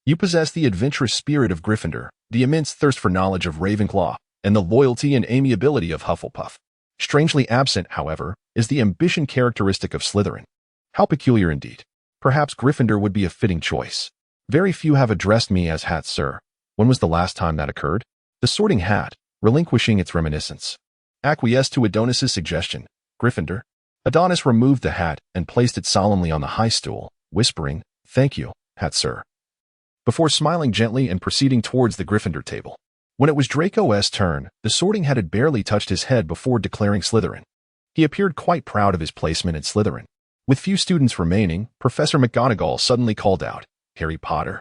You possess the adventurous spirit of Gryffindor, the immense thirst for knowledge of Ravenclaw, and the loyalty and amiability of Hufflepuff. Strangely absent, however, is the ambition characteristic of Slytherin. How peculiar indeed. Perhaps Gryffindor would be a fitting choice. Very few have addressed me as hat, sir. When was the last time that occurred? The sorting hat, relinquishing its reminiscence, acquiesced to Adonis's suggestion. Gryffindor. Adonis removed the hat and placed it solemnly on the high stool, whispering, Thank you, hat sir, before smiling gently and proceeding towards the Gryffindor table. When it was Draco's turn, the sorting hat had barely touched his head before declaring Slytherin. He appeared quite proud of his placement in Slytherin. With few students remaining, Professor McGonagall suddenly called out, Harry Potter.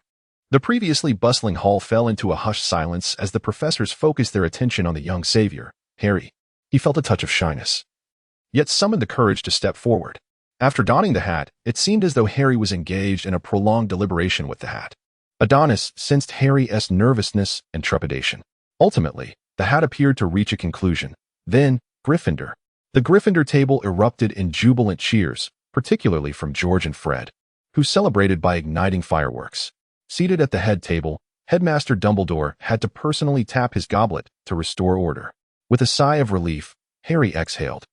The previously bustling hall fell into a hushed silence as the professors focused their attention on the young savior, Harry. He felt a touch of shyness, yet summoned the courage to step forward. After donning the hat, it seemed as though Harry was engaged in a prolonged deliberation with the hat. Adonis sensed Harry's nervousness and trepidation. Ultimately, the hat appeared to reach a conclusion. Then, Gryffindor. The Gryffindor table erupted in jubilant cheers, particularly from George and Fred, who celebrated by igniting fireworks. Seated at the head table, Headmaster Dumbledore had to personally tap his goblet to restore order. With a sigh of relief, Harry exhaled,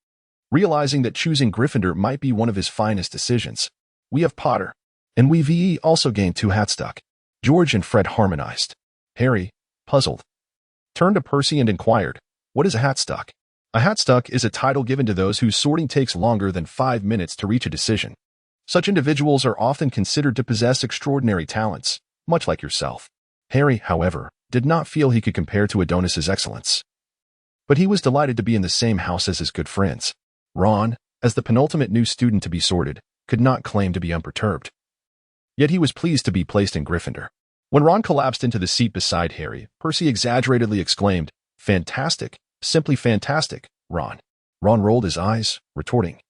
realizing that choosing Gryffindor might be one of his finest decisions. We have Potter, and we've also gained 2 hatstuck. George and Fred harmonized. Harry, puzzled, turned to Percy and inquired, What is a hatstuck? A hatstuck is a title given to those whose sorting takes longer than 5 minutes to reach a decision. Such individuals are often considered to possess extraordinary talents, much like yourself. Harry, however, did not feel he could compare to Adonis's excellence. But he was delighted to be in the same house as his good friends. Ron, as the penultimate new student to be sorted, could not claim to be unperturbed. Yet he was pleased to be placed in Gryffindor. When Ron collapsed into the seat beside Harry, Percy exaggeratedly exclaimed, Fantastic, simply fantastic, Ron. Ron rolled his eyes, retorting,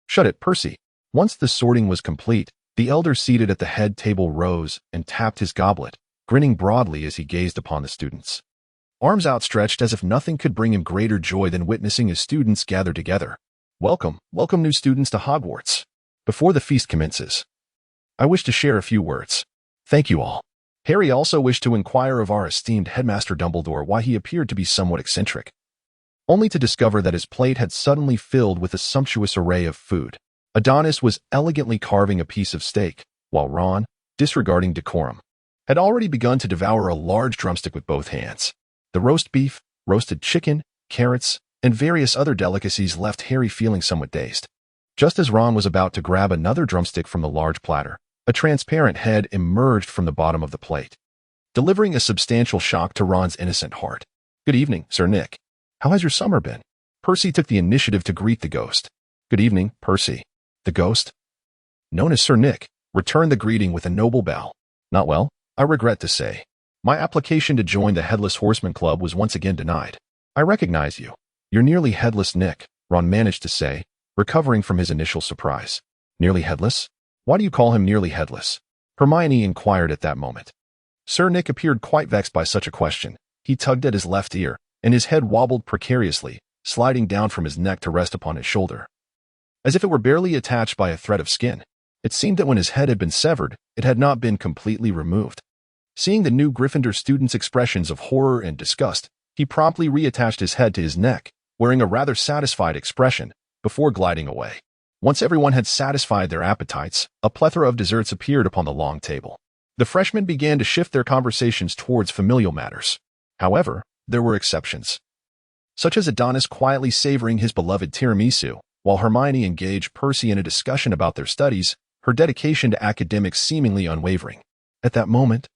Shut it, Percy. Once the sorting was complete, the elder seated at the head table rose and tapped his goblet, grinning broadly as he gazed upon the students. Arms outstretched as if nothing could bring him greater joy than witnessing his students gather together. Welcome, welcome new students to Hogwarts. Before the feast commences, I wish to share a few words. Thank you all. Harry also wished to inquire of our esteemed Headmaster Dumbledore why he appeared to be somewhat eccentric, only to discover that his plate had suddenly filled with a sumptuous array of food. Adonis was elegantly carving a piece of steak, while Ron, disregarding decorum, had already begun to devour a large drumstick with both hands. The roast beef, roasted chicken, carrots, and various other delicacies left Harry feeling somewhat dazed. Just as Ron was about to grab another drumstick from the large platter, a transparent head emerged from the bottom of the plate, delivering a substantial shock to Ron's innocent heart. Good evening, Sir Nick. How has your summer been? Percy took the initiative to greet the ghost. Good evening, Percy. The ghost, known as Sir Nick, returned the greeting with a noble bow. Not well, I regret to say. My application to join the Headless Horseman Club was once again denied. I recognize you. You're nearly headless, Nick, Ron managed to say, recovering from his initial surprise. Nearly headless? Why do you call him nearly headless? Hermione inquired at that moment. Sir Nick appeared quite vexed by such a question. He tugged at his left ear, and his head wobbled precariously, sliding down from his neck to rest upon his shoulder. As if it were barely attached by a thread of skin, it seemed that when his head had been severed, it had not been completely removed. Seeing the new Gryffindor student's expressions of horror and disgust, he promptly reattached his head to his neck, wearing a rather satisfied expression, before gliding away. Once everyone had satisfied their appetites, a plethora of desserts appeared upon the long table. The freshmen began to shift their conversations towards familial matters. However, there were exceptions, such as Adonis quietly savoring his beloved tiramisu, while Hermione engaged Percy in a discussion about their studies, her dedication to academics seemingly unwavering. At that moment,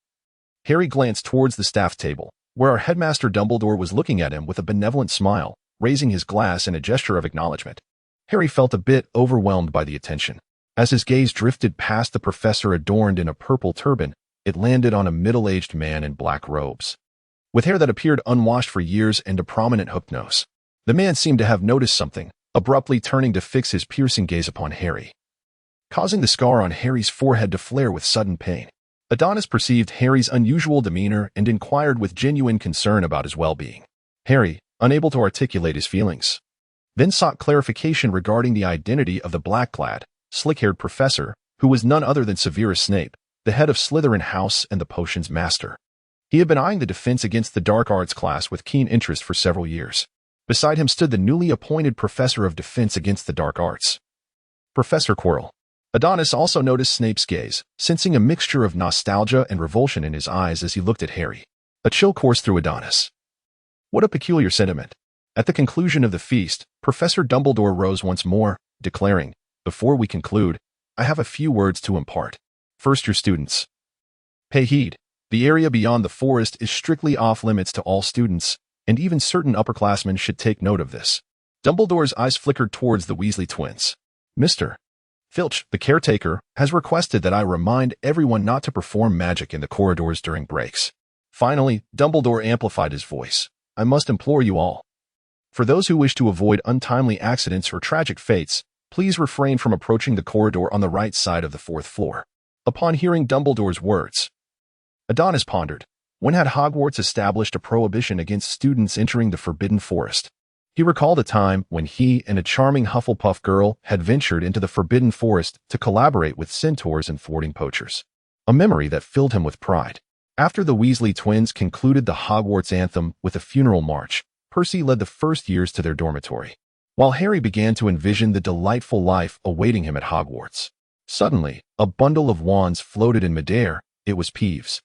Harry glanced towards the staff table, where our headmaster Dumbledore was looking at him with a benevolent smile, raising his glass in a gesture of acknowledgement. Harry felt a bit overwhelmed by the attention. As his gaze drifted past the professor adorned in a purple turban, it landed on a middle-aged man in black robes, with hair that appeared unwashed for years and a prominent hooked nose. The man seemed to have noticed something, abruptly turning to fix his piercing gaze upon Harry, causing the scar on Harry's forehead to flare with sudden pain. Adonis perceived Harry's unusual demeanor and inquired with genuine concern about his well-being. Harry, unable to articulate his feelings, then sought clarification regarding the identity of the black-clad, slick-haired professor, who was none other than Severus Snape, the head of Slytherin House and the potions master. He had been eyeing the defense against the dark arts class with keen interest for several years. Beside him stood the newly appointed professor of defense against the dark arts, Professor Quirrell. Adonis also noticed Snape's gaze, sensing a mixture of nostalgia and revulsion in his eyes as he looked at Harry. A chill coursed through Adonis. What a peculiar sentiment. At the conclusion of the feast, Professor Dumbledore rose once more, declaring, "Before we conclude, I have a few words to impart. First, your students. Pay heed. The area beyond the forest is strictly off-limits to all students, and even certain upperclassmen should take note of this." Dumbledore's eyes flickered towards the Weasley twins. "Mr. Filch, the caretaker, has requested that I remind everyone not to perform magic in the corridors during breaks." Finally, Dumbledore amplified his voice. "I must implore you all. For those who wish to avoid untimely accidents or tragic fates, please refrain from approaching the corridor on the right side of the fourth floor." Upon hearing Dumbledore's words, Adonis pondered. When had Hogwarts established a prohibition against students entering the Forbidden Forest? He recalled a time when he and a charming Hufflepuff girl had ventured into the Forbidden Forest to collaborate with centaurs and thwarting poachers, a memory that filled him with pride. After the Weasley twins concluded the Hogwarts anthem with a funeral march, Percy led the first years to their dormitory, while Harry began to envision the delightful life awaiting him at Hogwarts. Suddenly, a bundle of wands floated in midair. It was Peeves.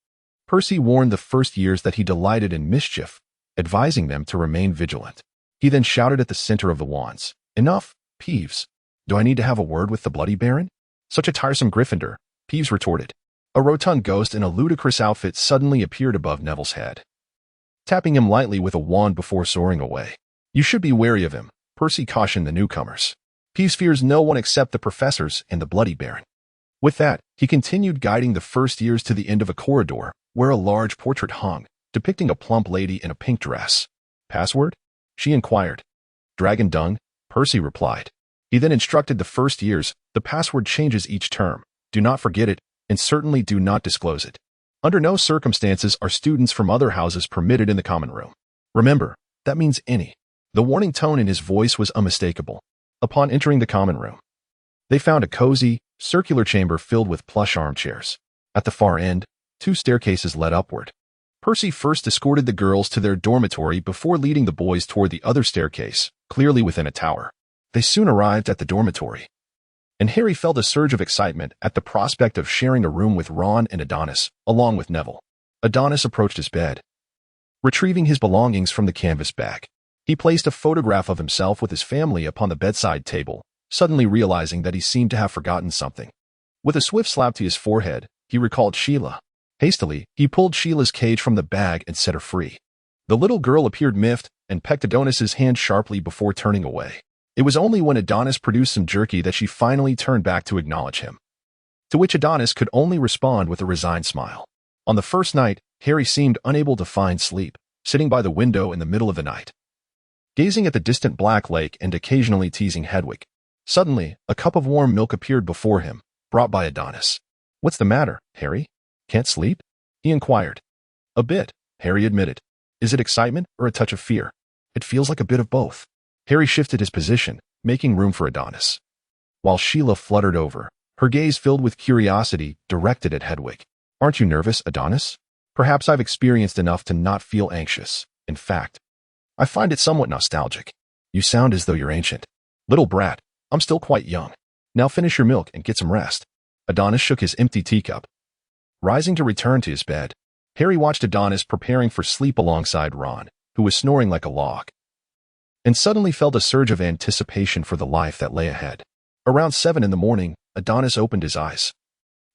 Percy warned the first years that he delighted in mischief, advising them to remain vigilant. He then shouted at the center of the wands, "Enough, Peeves. Do I need to have a word with the Bloody Baron? Such a tiresome Gryffindor," Peeves retorted. A rotund ghost in a ludicrous outfit suddenly appeared above Neville's head, tapping him lightly with a wand before soaring away. "You should be wary of him," Percy cautioned the newcomers. "Peeves fears no one except the professors and the Bloody Baron." With that, he continued guiding the first years to the end of a corridor, where a large portrait hung, depicting a plump lady in a pink dress. "Password?" she inquired. "Dragon dung," Percy replied. He then instructed the first years, "The password changes each term. Do not forget it, and certainly do not disclose it. Under no circumstances are students from other houses permitted in the common room. Remember, that means any." The warning tone in his voice was unmistakable. Upon entering the common room, they found a cozy, circular chamber filled with plush armchairs. At the far end, 2 staircases led upward. Percy first escorted the girls to their dormitory before leading the boys toward the other staircase, clearly within a tower. They soon arrived at the dormitory, and Harry felt a surge of excitement at the prospect of sharing a room with Ron and Adonis, along with Neville. Adonis approached his bed, retrieving his belongings from the canvas bag. He placed a photograph of himself with his family upon the bedside table, suddenly realizing that he seemed to have forgotten something. With a swift slap to his forehead, he recalled Sheila. Hastily, he pulled Sheila's cage from the bag and set her free. The little girl appeared miffed and pecked Adonis's hand sharply before turning away. It was only when Adonis produced some jerky that she finally turned back to acknowledge him, to which Adonis could only respond with a resigned smile. On the first night, Harry seemed unable to find sleep, sitting by the window in the middle of the night, gazing at the distant black lake and occasionally teasing Hedwig. Suddenly, a cup of warm milk appeared before him, brought by Adonis. "What's the matter, Harry? Can't sleep?" he inquired. "A bit," Harry admitted. "Is it excitement or a touch of fear?" "It feels like a bit of both." Harry shifted his position, making room for Adonis. While Sheila fluttered over, her gaze filled with curiosity directed at Hedwig. Aren't you nervous, Adonis? Perhaps I've experienced enough to not feel anxious. In fact, I find it somewhat nostalgic. You sound as though you're ancient. Little brat, I'm still quite young. Now finish your milk and get some rest. Adonis shook his empty teacup. Rising to return to his bed, Harry watched Adonis preparing for sleep alongside Ron, who was snoring like a log, and suddenly felt a surge of anticipation for the life that lay ahead. Around 7 in the morning, Adonis opened his eyes.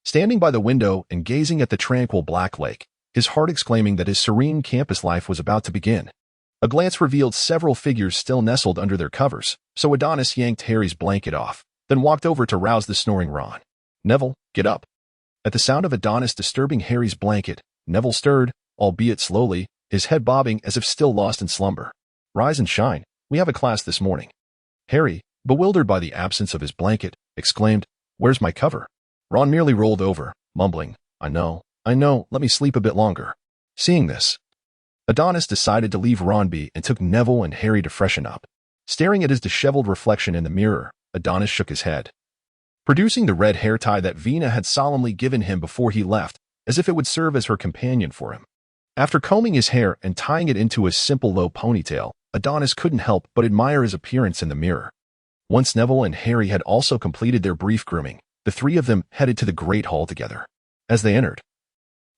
Standing by the window and gazing at the tranquil black lake, his heart exclaiming that his serene campus life was about to begin. A glance revealed several figures still nestled under their covers, so Adonis yanked Harry's blanket off, then walked over to rouse the snoring Ron. Neville, get up. At the sound of Adonis disturbing Harry's blanket, Neville stirred, albeit slowly, his head bobbing as if still lost in slumber. Rise and shine, we have a class this morning. Harry, bewildered by the absence of his blanket, exclaimed, Where's my cover? Ron merely rolled over, mumbling, I know, let me sleep a bit longer. Seeing this, Adonis decided to leave Ron be and took Neville and Harry to freshen up. Staring at his disheveled reflection in the mirror, Adonis shook his head, producing the red hair tie that Vina had solemnly given him before he left, as if it would serve as her companion for him. After combing his hair and tying it into a simple low ponytail, Adonis couldn't help but admire his appearance in the mirror. Once Neville and Harry had also completed their brief grooming, the three of them headed to the Great Hall together. As they entered,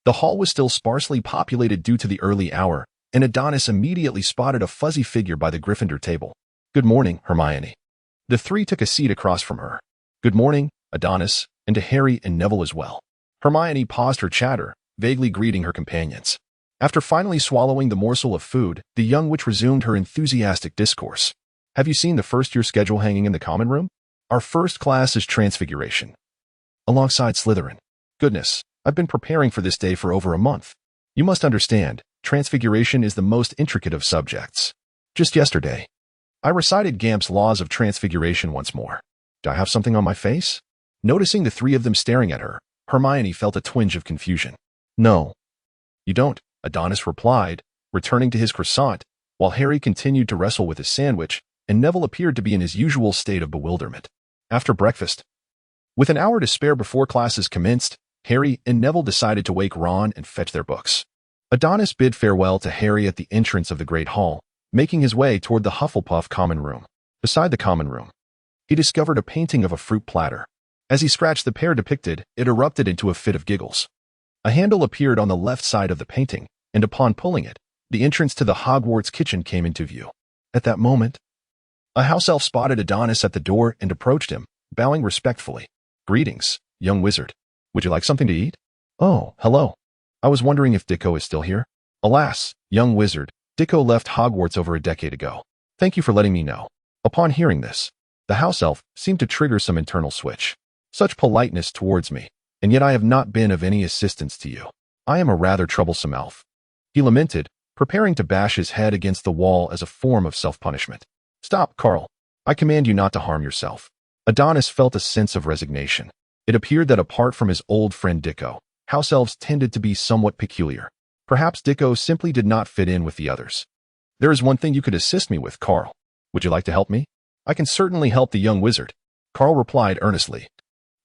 the hall was still sparsely populated due to the early hour, and Adonis immediately spotted a fuzzy figure by the Gryffindor table. Good morning, Hermione. The three took a seat across from her. Good morning, Adonis, and to Harry and Neville as well. Hermione paused her chatter, vaguely greeting her companions. After finally swallowing the morsel of food, the young witch resumed her enthusiastic discourse. Have you seen the first-year schedule hanging in the common room? Our first class is Transfiguration, alongside Slytherin. Goodness, I've been preparing for this day for over a month. You must understand, Transfiguration is the most intricate of subjects. Just yesterday, I recited Gamp's laws of Transfiguration once more. Do I have something on my face? Noticing the three of them staring at her, Hermione felt a twinge of confusion. No, you don't, Adonis replied, returning to his croissant, while Harry continued to wrestle with his sandwich, and Neville appeared to be in his usual state of bewilderment. After breakfast, with an hour to spare before classes commenced, Harry and Neville decided to wake Ron and fetch their books. Adonis bid farewell to Harry at the entrance of the Great Hall, making his way toward the Hufflepuff common room. Beside the common room, he discovered a painting of a fruit platter. As he scratched the pair depicted, it erupted into a fit of giggles. A handle appeared on the left side of the painting, and upon pulling it, the entrance to the Hogwarts kitchen came into view. At that moment, a house elf spotted Adonis at the door and approached him, bowing respectfully. Greetings, young wizard. Would you like something to eat? Oh, hello. I was wondering if Dicko is still here. Alas, young wizard, Dicko left Hogwarts over a decade ago. Thank you for letting me know. Upon hearing this, the house elf seemed to trigger some internal switch. Such politeness towards me, and yet I have not been of any assistance to you. I am a rather troublesome elf. He lamented, preparing to bash his head against the wall as a form of self-punishment. Stop, Carl. I command you not to harm yourself. Adonis felt a sense of resignation. It appeared that apart from his old friend Dicko, house elves tended to be somewhat peculiar. Perhaps Dicko simply did not fit in with the others. There is one thing you could assist me with, Carl. Would you like to help me? I can certainly help the young wizard, Carl replied earnestly.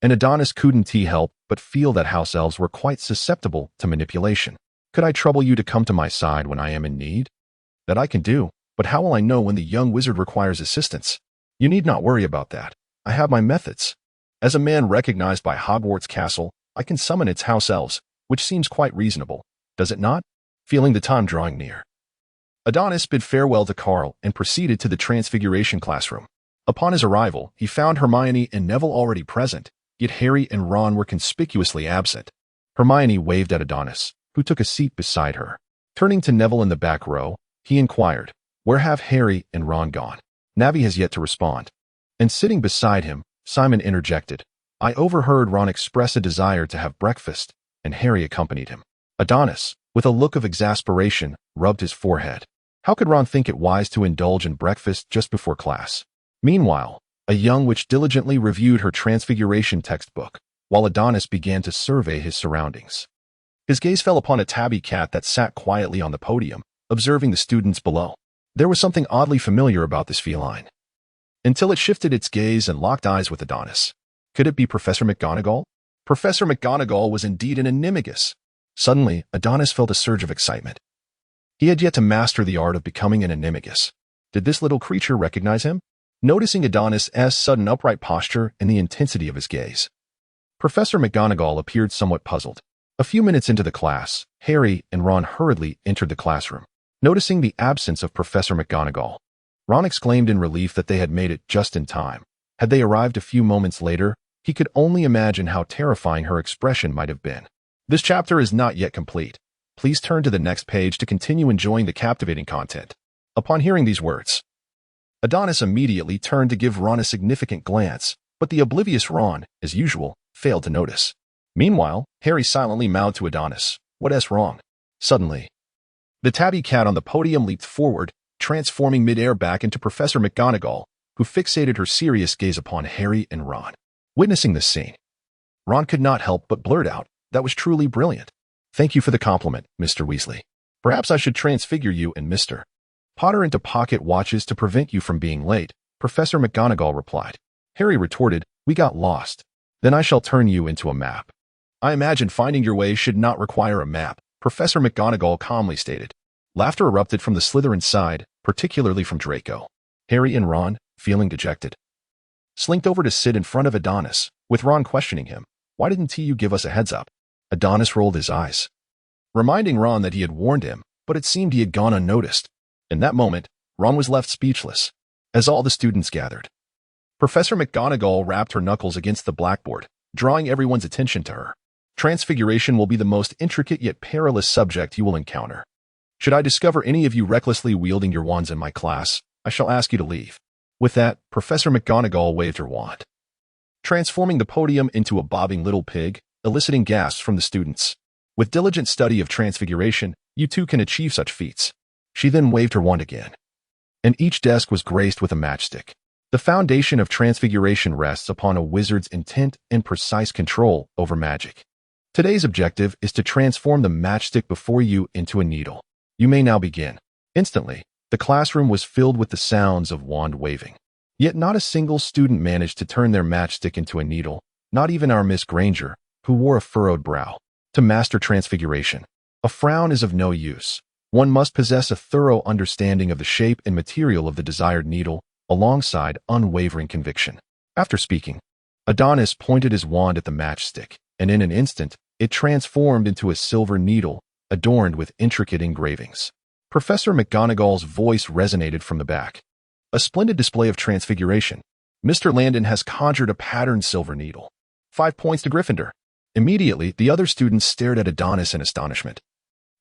And Adonis couldn't help but feel that house elves were quite susceptible to manipulation. Could I trouble you to come to my side when I am in need? That I can do, but how will I know when the young wizard requires assistance? You need not worry about that. I have my methods. As a man recognized by Hogwarts Castle, I can summon its house elves, which seems quite reasonable, does it not? Feeling the time drawing near, Adonis bid farewell to Carl and proceeded to the Transfiguration classroom. Upon his arrival, he found Hermione and Neville already present, yet Harry and Ron were conspicuously absent. Hermione waved at Adonis, who took a seat beside her. Turning to Neville in the back row, he inquired, Where have Harry and Ron gone? Navi has yet to respond. And sitting beside him, Simon interjected, I overheard Ron express a desire to have breakfast, and Harry accompanied him. Adonis, with a look of exasperation, rubbed his forehead. How could Ron think it wise to indulge in breakfast just before class? Meanwhile, a young witch diligently reviewed her Transfiguration textbook, while Adonis began to survey his surroundings. His gaze fell upon a tabby cat that sat quietly on the podium, observing the students below. There was something oddly familiar about this feline, until it shifted its gaze and locked eyes with Adonis. Could it be Professor McGonagall? Professor McGonagall was indeed an animagus. Suddenly, Adonis felt a surge of excitement. He had yet to master the art of becoming an animagus. Did this little creature recognize him? Noticing Adonis' sudden upright posture and the intensity of his gaze, Professor McGonagall appeared somewhat puzzled. A few minutes into the class, Harry and Ron hurriedly entered the classroom. Noticing the absence of Professor McGonagall, Ron exclaimed in relief that they had made it just in time. Had they arrived a few moments later, he could only imagine how terrifying her expression might have been. This chapter is not yet complete. Please turn to the next page to continue enjoying the captivating content. Upon hearing these words, Adonis immediately turned to give Ron a significant glance, but the oblivious Ron, as usual, failed to notice. Meanwhile, Harry silently mouthed to Adonis, "What's wrong?" Suddenly, the tabby cat on the podium leaped forward, transforming midair back into Professor McGonagall, who fixated her serious gaze upon Harry and Ron. Witnessing this scene, Ron could not help but blurt out, "That was truly brilliant. Thank you for the compliment, Mr. Weasley. Perhaps I should transfigure you and Mr. Potter into pocket watches to prevent you from being late," Professor McGonagall replied. Harry retorted, "We got lost. Then I shall turn you into a map." "I imagine finding your way should not require a map," Professor McGonagall calmly stated. Laughter erupted from the Slytherin side, particularly from Draco. Harry and Ron, feeling dejected, slinked over to sit in front of Adonis, with Ron questioning him, "Why didn't you give us a heads up?" Adonis rolled his eyes, reminding Ron that he had warned him, but it seemed he had gone unnoticed. In that moment, Ron was left speechless, as all the students gathered. Professor McGonagall rapped her knuckles against the blackboard, drawing everyone's attention to her. "Transfiguration will be the most intricate yet perilous subject you will encounter. Should I discover any of you recklessly wielding your wands in my class, I shall ask you to leave." With that, Professor McGonagall waved her wand, transforming the podium into a bobbing little pig, eliciting gasps from the students. "With diligent study of transfiguration, you too can achieve such feats." She then waved her wand again, and each desk was graced with a matchstick. The foundation of transfiguration rests upon a wizard's intent and precise control over magic. Today's objective is to transform the matchstick before you into a needle. You may now begin. Instantly, the classroom was filled with the sounds of wand waving. Yet not a single student managed to turn their matchstick into a needle, not even our Miss Granger, who wore a furrowed brow. To master transfiguration, a frown is of no use. One must possess a thorough understanding of the shape and material of the desired needle, alongside unwavering conviction. After speaking, Adonis pointed his wand at the matchstick, and in an instant, it transformed into a silver needle, adorned with intricate engravings. Professor McGonagall's voice resonated from the back. "A splendid display of transfiguration. Mr. Landon has conjured a patterned silver needle. 5 points to Gryffindor." Immediately, the other students stared at Adonis in astonishment,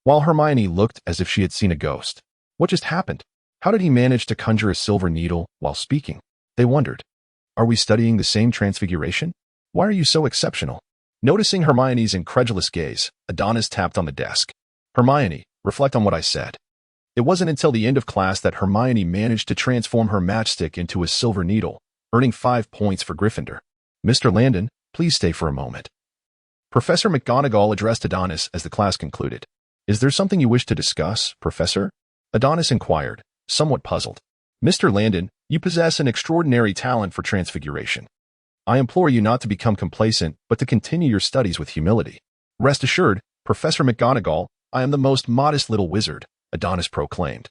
while Hermione looked as if she had seen a ghost. What just happened? How did he manage to conjure a silver needle while speaking? They wondered. Are we studying the same transfiguration? Why are you so exceptional? Noticing Hermione's incredulous gaze, Adonis tapped on the desk. "Hermione, reflect on what I said." It wasn't until the end of class that Hermione managed to transform her matchstick into a silver needle, earning 5 points for Gryffindor. "Mr. Landon, please stay for a moment." Professor McGonagall addressed Adonis as the class concluded. "Is there something you wish to discuss, Professor?" Adonis inquired, somewhat puzzled. "Mr. Landon, you possess an extraordinary talent for transfiguration. I implore you not to become complacent, but to continue your studies with humility." "Rest assured, Professor McGonagall, I am the most modest little wizard," Adonis proclaimed,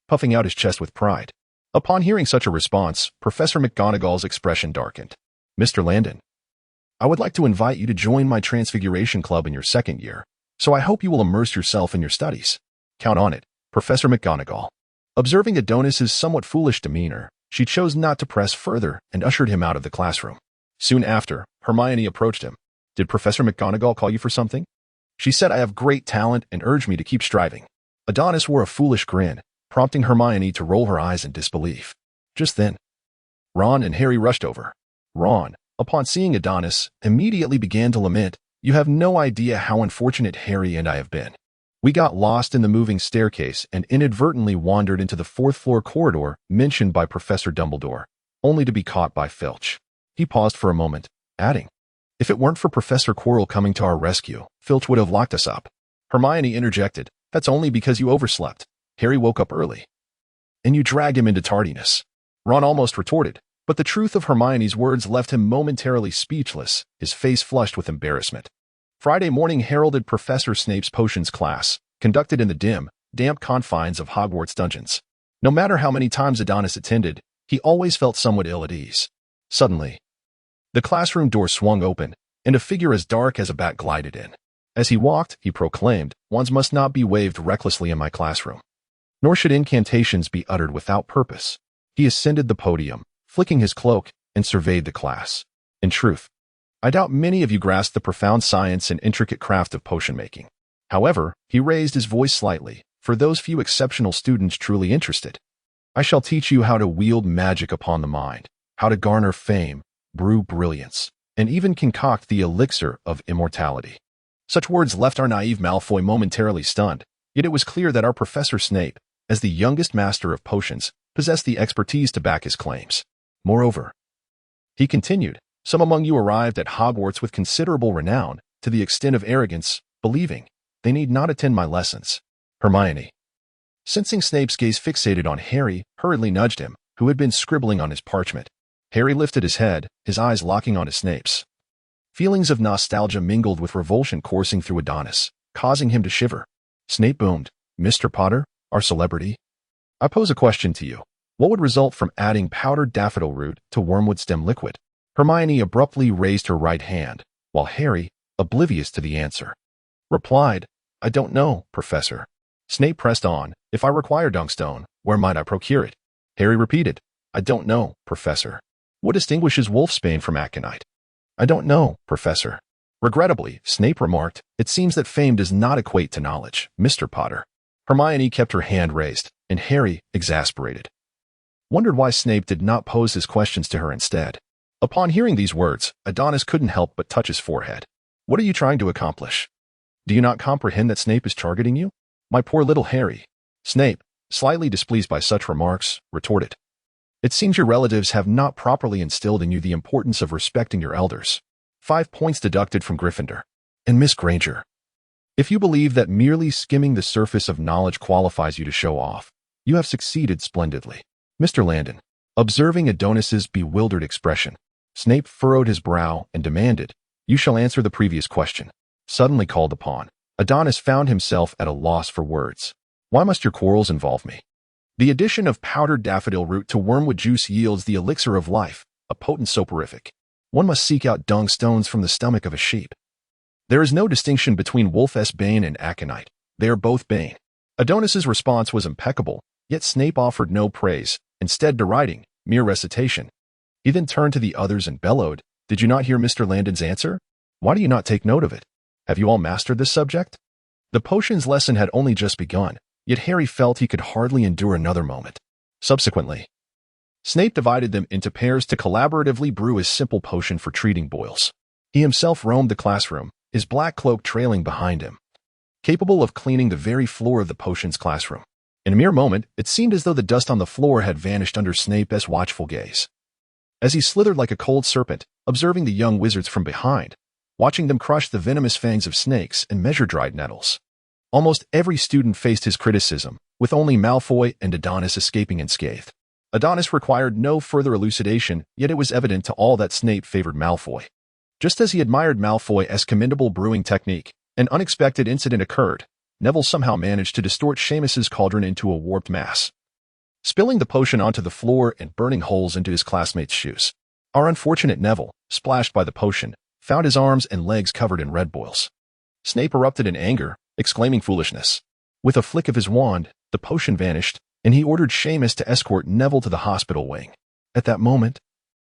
puffing out his chest with pride. Upon hearing such a response, Professor McGonagall's expression darkened. "Mr. Landon, I would like to invite you to join my Transfiguration Club in your second year, so I hope you will immerse yourself in your studies." "Count on it, Professor McGonagall." Observing Adonis's somewhat foolish demeanor, she chose not to press further and ushered him out of the classroom. Soon after, Hermione approached him. "Did Professor McGonagall call you for something?" "She said I have great talent and urged me to keep striving." Adonis wore a foolish grin, prompting Hermione to roll her eyes in disbelief. Just then, Ron and Harry rushed over. Ron, upon seeing Adonis, immediately began to lament, "You have no idea how unfortunate Harry and I have been. We got lost in the moving staircase and inadvertently wandered into the 4th-floor corridor mentioned by Professor Dumbledore, only to be caught by Filch." He paused for a moment, adding, "If it weren't for Professor Quirrell coming to our rescue, Filch would have locked us up." Hermione interjected, "That's only because you overslept. Harry woke up early." and you dragged him into tardiness. Ron almost retorted, but the truth of Hermione's words left him momentarily speechless, his face flushed with embarrassment. Friday morning heralded Professor Snape's potions class, conducted in the dim, damp confines of Hogwarts dungeons. No matter how many times Adonis attended, he always felt somewhat ill at ease. Suddenly, the classroom door swung open, and a figure as dark as a bat glided in. As he walked, he proclaimed, "Wands must not be waved recklessly in my classroom, nor should incantations be uttered without purpose." He ascended the podium, flicking his cloak, and surveyed the class. "In truth, I doubt many of you grasp the profound science and intricate craft of potion making. However," he raised his voice slightly, "for those few exceptional students truly interested, I shall teach you how to wield magic upon the mind, how to garner fame, brew brilliance, and even concoct the elixir of immortality." Such words left our naive Malfoy momentarily stunned, yet it was clear that our Professor Snape, as the youngest master of potions, possessed the expertise to back his claims. Moreover, he continued, "Some among you arrived at Hogwarts with considerable renown, to the extent of arrogance, believing they need not attend my lessons." Hermione, sensing Snape's gaze fixated on Harry, hurriedly nudged him, who had been scribbling on his parchment. Harry lifted his head, his eyes locking onto Snape's. Feelings of nostalgia mingled with revulsion coursing through Adonis, causing him to shiver. Snape boomed, "Mr. Potter, our celebrity, I pose a question to you. What would result from adding powdered daffodil root to wormwood stem liquid?" Hermione abruptly raised her right hand, while Harry, oblivious to the answer, replied, "I don't know, Professor." Snape pressed on, "If I require Dunkstone, where might I procure it?" Harry repeated, "I don't know, Professor." "What distinguishes wolfsbane from aconite?" "I don't know, Professor." Regrettably, Snape remarked, "It seems that fame does not equate to knowledge, Mr. Potter." Hermione kept her hand raised, and Harry, exasperated, wondered why Snape did not pose his questions to her instead. Upon hearing these words, Adonis couldn't help but touch his forehead. "What are you trying to accomplish? Do you not comprehend that Snape is targeting you?" "My poor little Harry." Snape, slightly displeased by such remarks, retorted, "It seems your relatives have not properly instilled in you the importance of respecting your elders." 5 points deducted from Gryffindor. And Miss Granger, if you believe that merely skimming the surface of knowledge qualifies you to show off, you have succeeded splendidly. Mr. Landon, observing Adonis's bewildered expression, Snape furrowed his brow and demanded, "You shall answer the previous question." Suddenly called upon, Adonis found himself at a loss for words. "Why must your quarrels involve me?" "The addition of powdered daffodil root to wormwood juice yields the elixir of life, a potent soporific. One must seek out dung stones from the stomach of a sheep. There is no distinction between wolfsbane and aconite. They are both bane." Adonis's response was impeccable, yet Snape offered no praise, instead deriding, mere recitation. He then turned to the others and bellowed, "Did you not hear Mr. Landon's answer? Why do you not take note of it? Have you all mastered this subject?" The potions lesson had only just begun, yet Harry felt he could hardly endure another moment. Subsequently, Snape divided them into pairs to collaboratively brew a simple potion for treating boils. He himself roamed the classroom, his black cloak trailing behind him, capable of cleaning the very floor of the potions classroom. In a mere moment, it seemed as though the dust on the floor had vanished under Snape's watchful gaze. As he slithered like a cold serpent, observing the young wizards from behind, watching them crush the venomous fangs of snakes and measure dried nettles. Almost every student faced his criticism, with only Malfoy and Adonis escaping unscathed. Adonis required no further elucidation, yet it was evident to all that Snape favored Malfoy. Just as he admired Malfoy's commendable brewing technique, an unexpected incident occurred. Neville somehow managed to distort Seamus's cauldron into a warped mass, spilling the potion onto the floor and burning holes into his classmates' shoes. Our unfortunate Neville, splashed by the potion, found his arms and legs covered in red boils. Snape erupted in anger, exclaiming foolishness. With a flick of his wand, the potion vanished, and he ordered Seamus to escort Neville to the hospital wing. At that moment,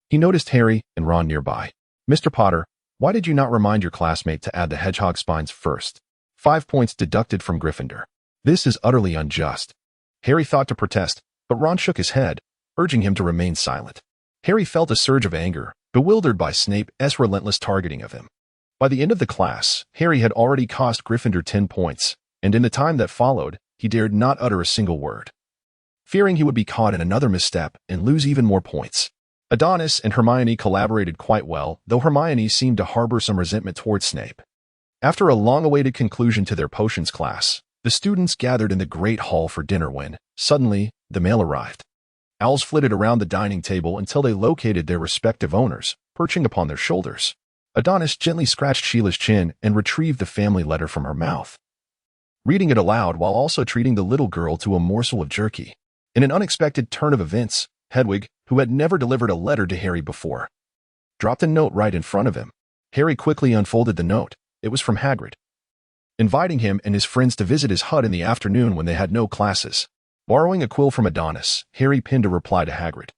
he noticed Harry and Ron nearby. "Mr. Potter, why did you not remind your classmate to add the hedgehog spines first?" 5 points deducted from Gryffindor. "This is utterly unjust." Harry thought to protest, but Ron shook his head, urging him to remain silent. Harry felt a surge of anger, bewildered by Snape's relentless targeting of him. By the end of the class, Harry had already cost Gryffindor 10 points, and in the time that followed, he dared not utter a single word, fearing he would be caught in another misstep and lose even more points. Adonis and Hermione collaborated quite well, though Hermione seemed to harbor some resentment towards Snape. After a long-awaited conclusion to their potions class, the students gathered in the Great Hall for dinner when, Suddenly, the mail arrived. Owls flitted around the dining table until they located their respective owners, perching upon their shoulders. Adonis gently scratched Sheila's chin and retrieved the family letter from her mouth, reading it aloud while also treating the little girl to a morsel of jerky. In an unexpected turn of events, Hedwig, who had never delivered a letter to Harry before, dropped a note right in front of him. Harry quickly unfolded the note. It was from Hagrid, inviting him and his friends to visit his hut in the afternoon when they had no classes. Borrowing a quill from Adonis, Harry pinned a reply to Hagrid,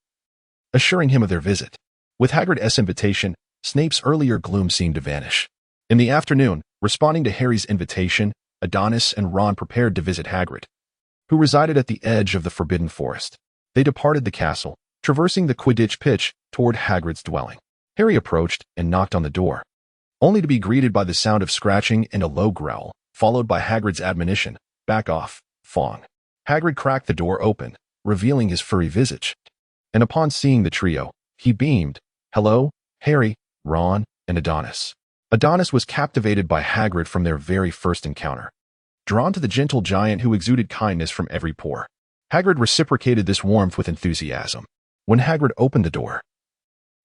assuring him of their visit. With Hagrid's invitation, Snape's earlier gloom seemed to vanish. In the afternoon, responding to Harry's invitation, Adonis and Ron prepared to visit Hagrid, who resided at the edge of the Forbidden Forest. They departed the castle, traversing the Quidditch pitch toward Hagrid's dwelling. Harry approached and knocked on the door, only to be greeted by the sound of scratching and a low growl, followed by Hagrid's admonition, "Back off, Fong." Hagrid cracked the door open, revealing his furry visage, and upon seeing the trio, he beamed. "Hello, Harry, Ron, and Adonis." Adonis was captivated by Hagrid from their very first encounter, drawn to the gentle giant who exuded kindness from every pore. Hagrid reciprocated this warmth with enthusiasm. When Hagrid opened the door,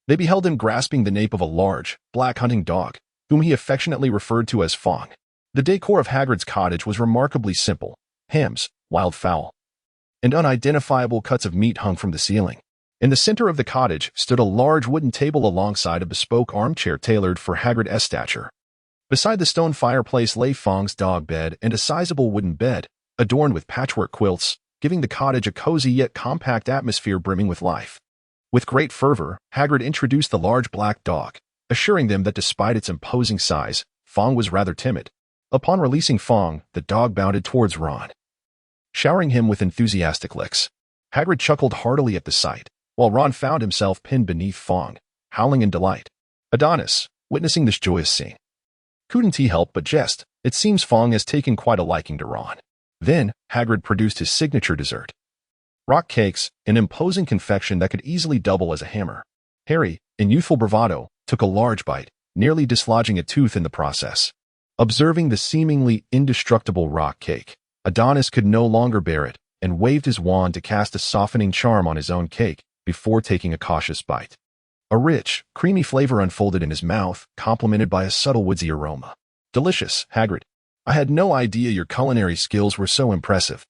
they beheld him grasping the nape of a large, black hunting dog, whom he affectionately referred to as Fong. The decor of Hagrid's cottage was remarkably simple. Hams, wildfowl, and unidentifiable cuts of meat hung from the ceiling. In the center of the cottage stood a large wooden table alongside a bespoke armchair tailored for Hagrid's stature. Beside the stone fireplace lay Fong's dog bed and a sizable wooden bed, adorned with patchwork quilts, giving the cottage a cozy yet compact atmosphere brimming with life. With great fervor, Hagrid introduced the large black dog, assuring them that despite its imposing size, Fong was rather timid. Upon releasing Fong, the dog bounded towards Ron, showering him with enthusiastic licks. Hagrid chuckled heartily at the sight, while Ron found himself pinned beneath Fong, howling in delight. Adonis, witnessing this joyous scene, couldn't he help but jest. It seems Fong has taken quite a liking to Ron. Then, Hagrid produced his signature dessert, rock cakes, an imposing confection that could easily double as a hammer. Harry, in youthful bravado, took a large bite, nearly dislodging a tooth in the process. Observing the seemingly indestructible rock cake, Adonis could no longer bear it and waved his wand to cast a softening charm on his own cake before taking a cautious bite. A rich, creamy flavor unfolded in his mouth, complemented by a subtle woodsy aroma. "Delicious, Hagrid. I had no idea your culinary skills were so impressive."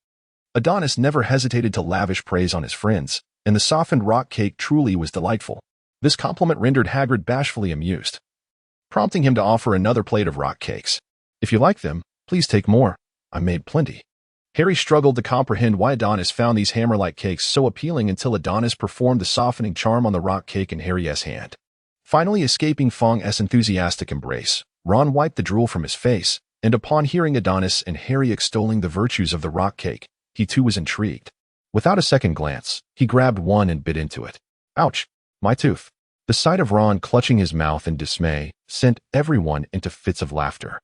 Adonis never hesitated to lavish praise on his friends, and the softened rock cake truly was delightful. This compliment rendered Hagrid bashfully amused, prompting him to offer another plate of rock cakes. "If you like them, please take more. I made plenty." Harry struggled to comprehend why Adonis found these hammer-like cakes so appealing until Adonis performed the softening charm on the rock cake in Harry's hand. Finally escaping Fong's enthusiastic embrace, Ron wiped the drool from his face, and upon hearing Adonis and Harry extolling the virtues of the rock cake, he too was intrigued. Without a second glance, he grabbed one and bit into it. "Ouch, my tooth." The sight of Ron clutching his mouth in dismay sent everyone into fits of laughter.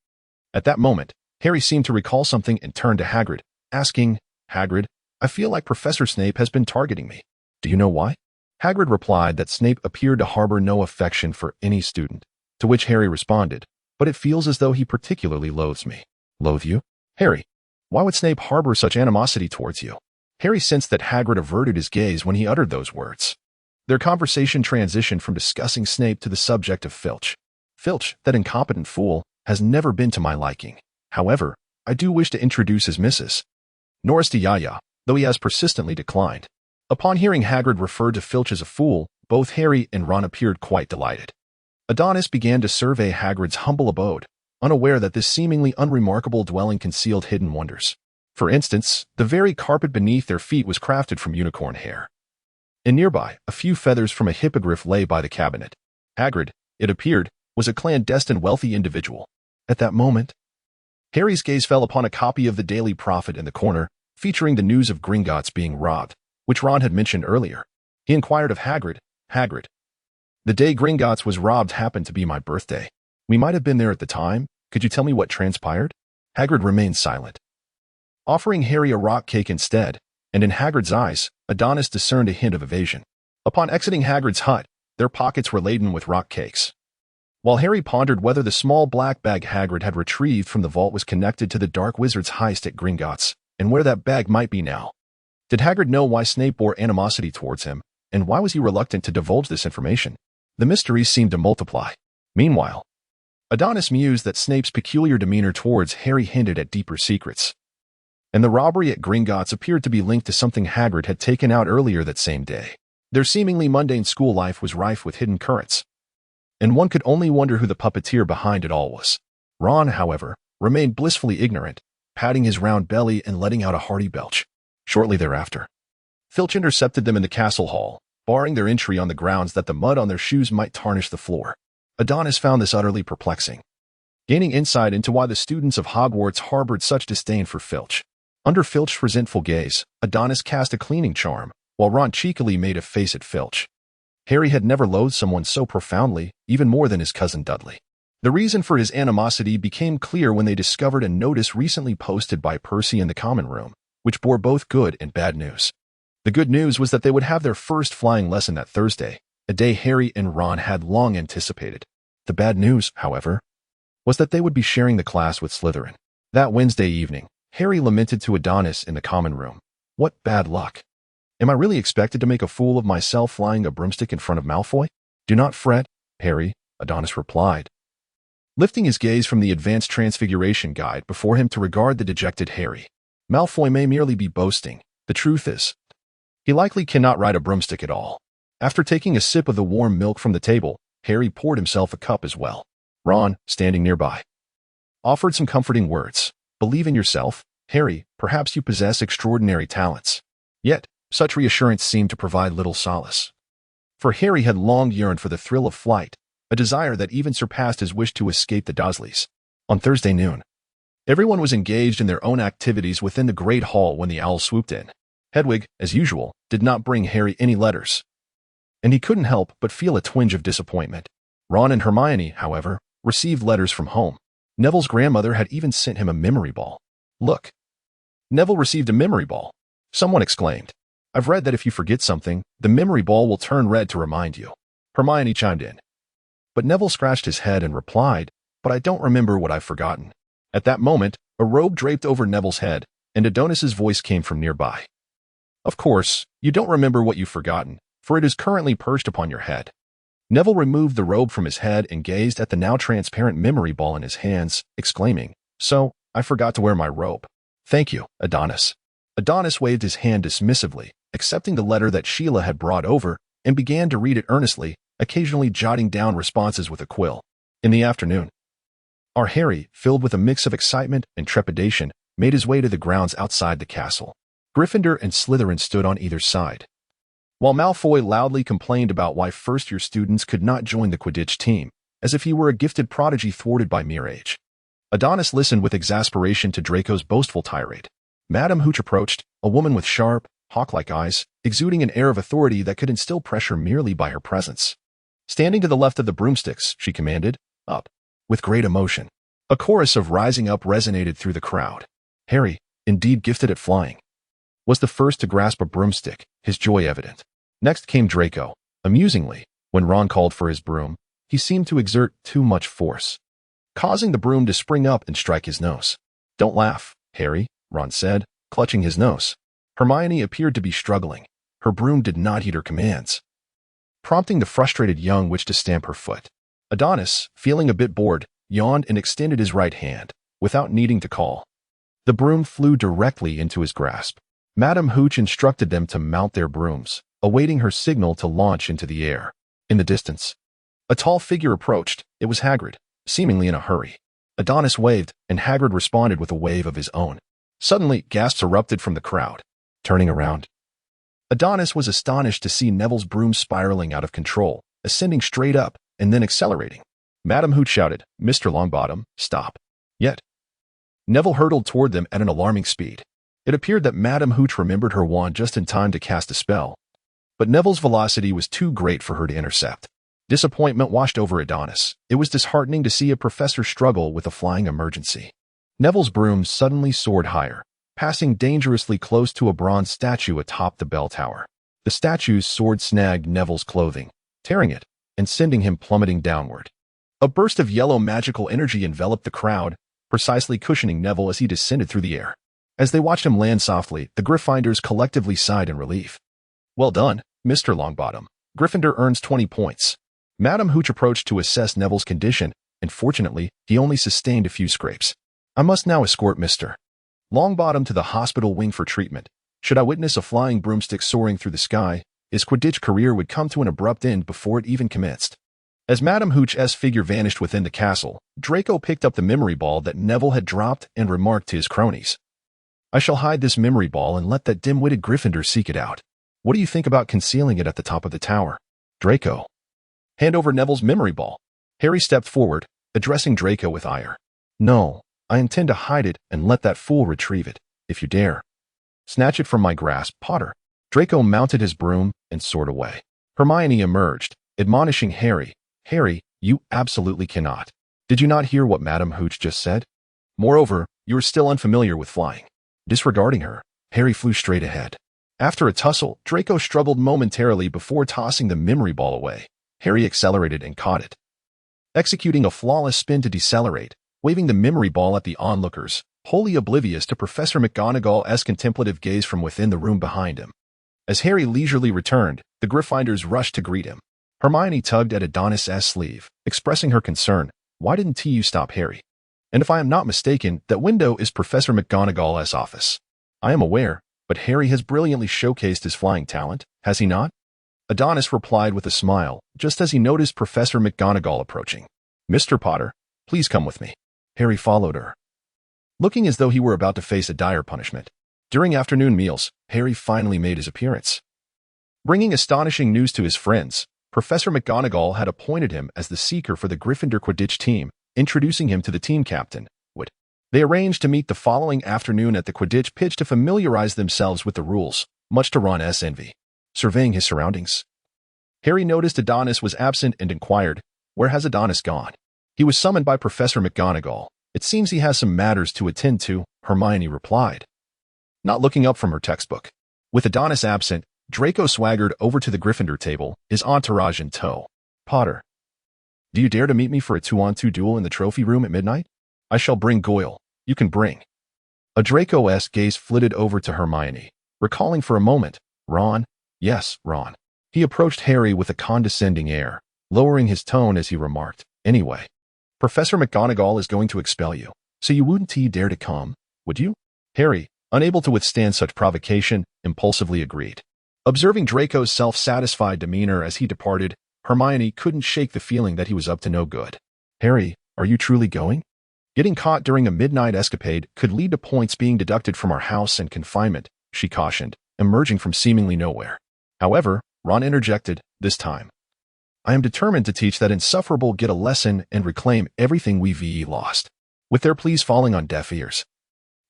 At that moment, Harry seemed to recall something and turned to Hagrid, asking, "Hagrid, I feel like Professor Snape has been targeting me. Do you know why?" Hagrid replied that Snape appeared to harbor no affection for any student, to which Harry responded, "But it feels as though he particularly loathes me." "Loathe you? Harry, why would Snape harbor such animosity towards you?" Harry sensed that Hagrid averted his gaze when he uttered those words. Their conversation transitioned from discussing Snape to the subject of Filch. "Filch, that incompetent fool, has never been to my liking. However, I do wish to introduce his missus, Norris to Yaya, though he has persistently declined." Upon hearing Hagrid refer to Filch as a fool, both Harry and Ron appeared quite delighted. Adonis began to survey Hagrid's humble abode, unaware that this seemingly unremarkable dwelling concealed hidden wonders. For instance, the very carpet beneath their feet was crafted from unicorn hair, and nearby, a few feathers from a hippogriff lay by the cabinet. Hagrid, it appeared, was a clandestine wealthy individual. At that moment, Harry's gaze fell upon a copy of the Daily Prophet in the corner, featuring the news of Gringotts being robbed, which Ron had mentioned earlier. He inquired of Hagrid, "Hagrid, the day Gringotts was robbed happened to be my birthday. We might have been there at the time. Could you tell me what transpired?" Hagrid remained silent, offering Harry a rock cake instead, and in Hagrid's eyes, Adonis discerned a hint of evasion. Upon exiting Hagrid's hut, their pockets were laden with rock cakes. While Harry pondered whether the small black bag Hagrid had retrieved from the vault was connected to the Dark Wizard's heist at Gringotts, and where that bag might be now, Did Hagrid know why Snape bore animosity towards him, and why was he reluctant to divulge this information? The mysteries seemed to multiply. Meanwhile, Adonis mused that Snape's peculiar demeanor towards Harry hinted at deeper secrets, and the robbery at Gringotts appeared to be linked to something Hagrid had taken out earlier that same day. Their seemingly mundane school life was rife with hidden currents, and one could only wonder who the puppeteer behind it all was. Ron, however, remained blissfully ignorant, patting his round belly and letting out a hearty belch. Shortly thereafter, Filch intercepted them in the castle hall, barring their entry on the grounds that the mud on their shoes might tarnish the floor. Adonis found this utterly perplexing, gaining insight into why the students of Hogwarts harbored such disdain for Filch. Under Filch's resentful gaze, Adonis cast a cleaning charm, while Ron cheekily made a face at Filch. Harry had never loathed someone so profoundly, even more than his cousin Dudley. The reason for his animosity became clear when they discovered a notice recently posted by Percy in the common room, which bore both good and bad news. The good news was that they would have their first flying lesson that Thursday, a day Harry and Ron had long anticipated. The bad news, however, was that they would be sharing the class with Slytherin. That Wednesday evening, Harry lamented to Adonis in the common room. What bad luck. Am I really expected to make a fool of myself flying a broomstick in front of Malfoy? Do not fret, Harry, Adonis replied, lifting his gaze from the advanced transfiguration guide before him to regard the dejected Harry. Malfoy may merely be boasting. The truth is, he likely cannot ride a broomstick at all. After taking a sip of the warm milk from the table, Harry poured himself a cup as well. Ron, standing nearby, offered some comforting words. Believe in yourself, Harry, perhaps you possess extraordinary talents. Yet, such reassurance seemed to provide little solace. For Harry had long yearned for the thrill of flight, a desire that even surpassed his wish to escape the Dursleys. On Thursday noon, everyone was engaged in their own activities within the great hall when the owl swooped in. Hedwig, as usual, did not bring Harry any letters, and he couldn't help but feel a twinge of disappointment. Ron and Hermione, however, received letters from home. Neville's grandmother had even sent him a memory ball. Look, Neville received a memory ball, someone exclaimed. I've read that if you forget something, the memory ball will turn red to remind you. Hermione chimed in. But Neville scratched his head and replied, but I don't remember what I've forgotten. At that moment, a robe draped over Neville's head, and Adonis's voice came from nearby. Of course, you don't remember what you've forgotten, for it is currently perched upon your head. Neville removed the robe from his head and gazed at the now transparent memory ball in his hands, exclaiming, So, I forgot to wear my robe. Thank you, Adonis. Adonis waved his hand dismissively, accepting the letter that Sheila had brought over, and began to read it earnestly, occasionally jotting down responses with a quill. In the afternoon, our Harry, filled with a mix of excitement and trepidation, made his way to the grounds outside the castle. Gryffindor and Slytherin stood on either side, while Malfoy loudly complained about why first-year students could not join the Quidditch team, as if he were a gifted prodigy thwarted by mere age. Adonis listened with exasperation to Draco's boastful tirade. Madame Hooch approached, a woman with sharp, hawk-like eyes, exuding an air of authority that could instill pressure merely by her presence. Standing to the left of the broomsticks, she commanded, Up. With great emotion, a chorus of rising up resonated through the crowd. Harry, indeed gifted at flying, was the first to grasp a broomstick, his joy evident. Next came Draco. Amusingly, when Ron called for his broom, he seemed to exert too much force, causing the broom to spring up and strike his nose. Don't laugh, Harry, Ron said, clutching his nose. Hermione appeared to be struggling. Her broom did not heed her commands, prompting the frustrated young witch to stamp her foot. Adonis, feeling a bit bored, yawned and extended his right hand, without needing to call. The broom flew directly into his grasp. Madame Hooch instructed them to mount their brooms, awaiting her signal to launch into the air. In the distance, a tall figure approached. It was Hagrid, seemingly in a hurry. Adonis waved, and Hagrid responded with a wave of his own. Suddenly, gasps erupted from the crowd. Turning around, Adonis was astonished to see Neville's broom spiraling out of control, ascending straight up, and then accelerating. Madame Hooch shouted, Mr. Longbottom, stop. Yet, Neville hurtled toward them at an alarming speed. It appeared that Madame Hooch remembered her wand just in time to cast a spell, but Neville's velocity was too great for her to intercept. Disappointment washed over Adonis. It was disheartening to see a professor struggle with a flying emergency. Neville's broom suddenly soared higher, passing dangerously close to a bronze statue atop the bell tower. The statue's sword snagged Neville's clothing, tearing it, and sending him plummeting downward. A burst of yellow magical energy enveloped the crowd, precisely cushioning Neville as he descended through the air. As they watched him land softly, the Gryffindors collectively sighed in relief. Well done, Mr. Longbottom. Gryffindor earns 20 points. Madam Hooch approached to assess Neville's condition, and fortunately, he only sustained a few scrapes. I must now escort Mr. Longbottom to the hospital wing for treatment. Should I witness a flying broomstick soaring through the sky, his Quidditch career would come to an abrupt end before it even commenced. As Madam Hooch's figure vanished within the castle, Draco picked up the memory ball that Neville had dropped and remarked to his cronies. I shall hide this memory ball and let that dim-witted Gryffindor seek it out. What do you think about concealing it at the top of the tower? Draco. Hand over Neville's memory ball. Harry stepped forward, addressing Draco with ire. No, I intend to hide it and let that fool retrieve it, if you dare. Snatch it from my grasp, Potter. Draco mounted his broom and soared away. Hermione emerged, admonishing Harry. Harry, you absolutely cannot. Did you not hear what Madam Hooch just said? Moreover, you are still unfamiliar with flying. Disregarding her, Harry flew straight ahead. After a tussle, Draco struggled momentarily before tossing the memory ball away. Harry accelerated and caught it. Executing a flawless spin to decelerate, waving the memory ball at the onlookers, wholly oblivious to Professor McGonagall's contemplative gaze from within the room behind him. As Harry leisurely returned, the Gryffindors rushed to greet him. Hermione tugged at Adonis' sleeve, expressing her concern. Why didn't you stop Harry? And if I am not mistaken, that window is Professor McGonagall's office. I am aware, but Harry has brilliantly showcased his flying talent, has he not? Adonis replied with a smile, just as he noticed Professor McGonagall approaching. Mr. Potter, please come with me. Harry followed her, looking as though he were about to face a dire punishment. During afternoon meals, Harry finally made his appearance. Bringing astonishing news to his friends, Professor McGonagall had appointed him as the seeker for the Gryffindor Quidditch team, introducing him to the team captain, Wood. They arranged to meet the following afternoon at the Quidditch pitch to familiarize themselves with the rules, much to Ron's envy. Surveying his surroundings, Harry noticed Adonis was absent and inquired, Where has Adonis gone? He was summoned by Professor McGonagall. It seems he has some matters to attend to, Hermione replied, not looking up from her textbook. With Adonis absent, Draco swaggered over to the Gryffindor table, his entourage in tow. Potter, do you dare to meet me for a 2-on-2 duel in the trophy room at midnight? I shall bring Goyle. You can bring. A Draco-esque gaze flitted over to Hermione, recalling for a moment, Ron. Yes, Ron. He approached Harry with a condescending air, lowering his tone as he remarked, Anyway, Professor McGonagall is going to expel you, so you wouldn't dare to come, would you? Harry, unable to withstand such provocation, impulsively agreed. Observing Draco's self-satisfied demeanor as he departed, Hermione couldn't shake the feeling that he was up to no good. Harry, are you truly going? Getting caught during a midnight escapade could lead to points being deducted from our house and confinement, she cautioned, emerging from seemingly nowhere. However, Ron interjected, this time. I am determined to teach that insufferable get a lesson and reclaim everything we've lost. With their pleas falling on deaf ears,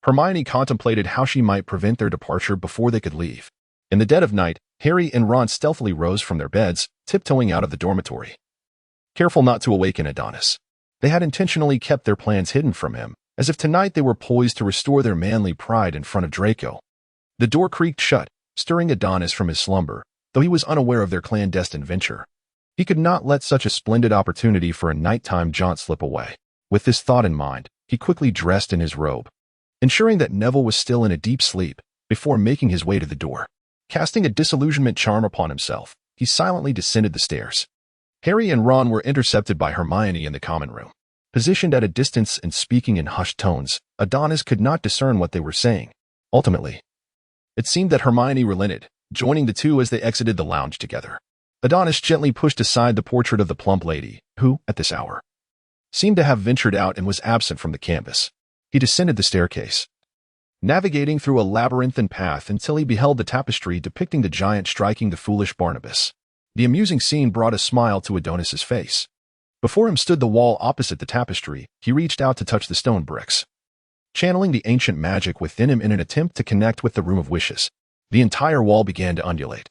Hermione contemplated how she might prevent their departure before they could leave. In the dead of night, Harry and Ron stealthily rose from their beds, tiptoeing out of the dormitory. Careful not to awaken Adonis. They had intentionally kept their plans hidden from him, as if tonight they were poised to restore their manly pride in front of Draco. The door creaked shut, stirring Adonis from his slumber, though he was unaware of their clandestine venture. He could not let such a splendid opportunity for a nighttime jaunt slip away. With this thought in mind, he quickly dressed in his robe, ensuring that Neville was still in a deep sleep, before making his way to the door. Casting a disillusionment charm upon himself, he silently descended the stairs. Harry and Ron were intercepted by Hermione in the common room. Positioned at a distance and speaking in hushed tones, Adonis could not discern what they were saying. Ultimately, it seemed that Hermione relented, joining the two as they exited the lounge together. Adonis gently pushed aside the portrait of the plump lady, who, at this hour, seemed to have ventured out and was absent from the campus. He descended the staircase, navigating through a labyrinthine path until he beheld the tapestry depicting the giant striking the foolish Barnabas. The amusing scene brought a smile to Adonis's face. Before him stood the wall opposite the tapestry. He reached out to touch the stone bricks, channeling the ancient magic within him in an attempt to connect with the Room of Wishes. The entire wall began to undulate,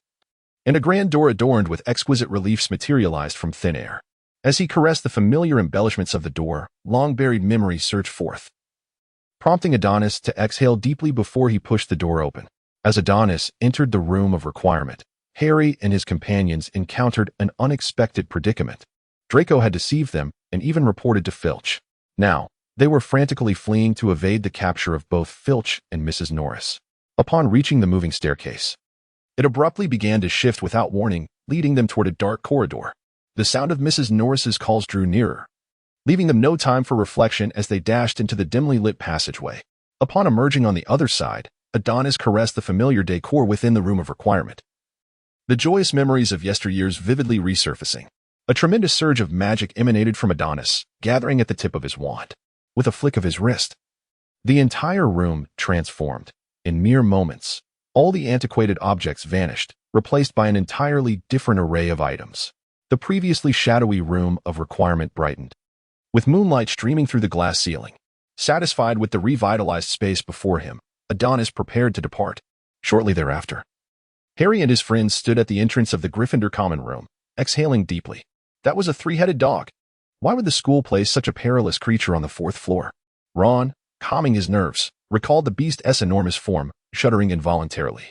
and a grand door adorned with exquisite reliefs materialized from thin air. As he caressed the familiar embellishments of the door, long-buried memories surged forth, prompting Adonis to exhale deeply before he pushed the door open. As Adonis entered the room of requirement, Harry and his companions encountered an unexpected predicament. Draco had deceived them and even reported to Filch. Now, They were frantically fleeing to evade the capture of both Filch and Mrs. Norris. Upon reaching the moving staircase, it abruptly began to shift without warning, leading them toward a dark corridor. The sound of Mrs. Norris's calls drew nearer, leaving them no time for reflection as they dashed into the dimly lit passageway. Upon emerging on the other side, Adonis caressed the familiar decor within the room of requirement. The joyous memories of yesteryears vividly resurfacing. A tremendous surge of magic emanated from Adonis, gathering at the tip of his wand. With a flick of his wrist, the entire room transformed. In mere moments, all the antiquated objects vanished, replaced by an entirely different array of items. The previously shadowy room of requirement brightened, with moonlight streaming through the glass ceiling. Satisfied with the revitalized space before him, Adonis prepared to depart. Shortly thereafter, Harry and his friends stood at the entrance of the Gryffindor common room, exhaling deeply. That was a three-headed dog. Why would the school place such a perilous creature on the fourth floor? Ron, calming his nerves, recalled the beast's enormous form, shuddering involuntarily.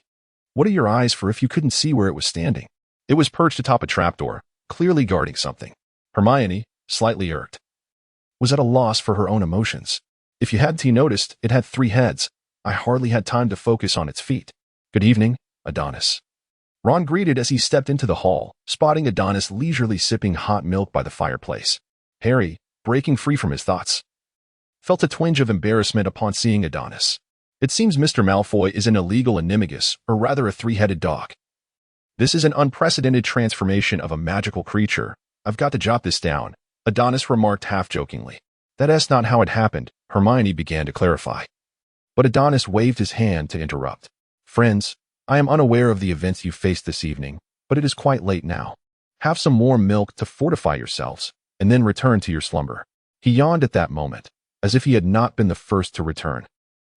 What are your eyes for if you couldn't see where it was standing? It was perched atop a trapdoor, clearly guarding something. Hermione, slightly irked, was at a loss for her own emotions. If you hadn't noticed, it had 3 heads. I hardly had time to focus on its feet. Good evening, Adonis. Ron greeted as he stepped into the hall, spotting Adonis leisurely sipping hot milk by the fireplace. Harry, breaking free from his thoughts, felt a twinge of embarrassment upon seeing Adonis. It seems Mr. Malfoy is an illegal animagus, or rather a 3-headed dog. This is an unprecedented transformation of a magical creature. I've got to jot this down, Adonis remarked half-jokingly. That's not how it happened, Hermione began to clarify. But Adonis waved his hand to interrupt. Friends, I am unaware of the events you faced this evening, but it is quite late now. Have some warm milk to fortify yourselves, and then return to your slumber. He yawned at that moment, as if he had not been the first to return.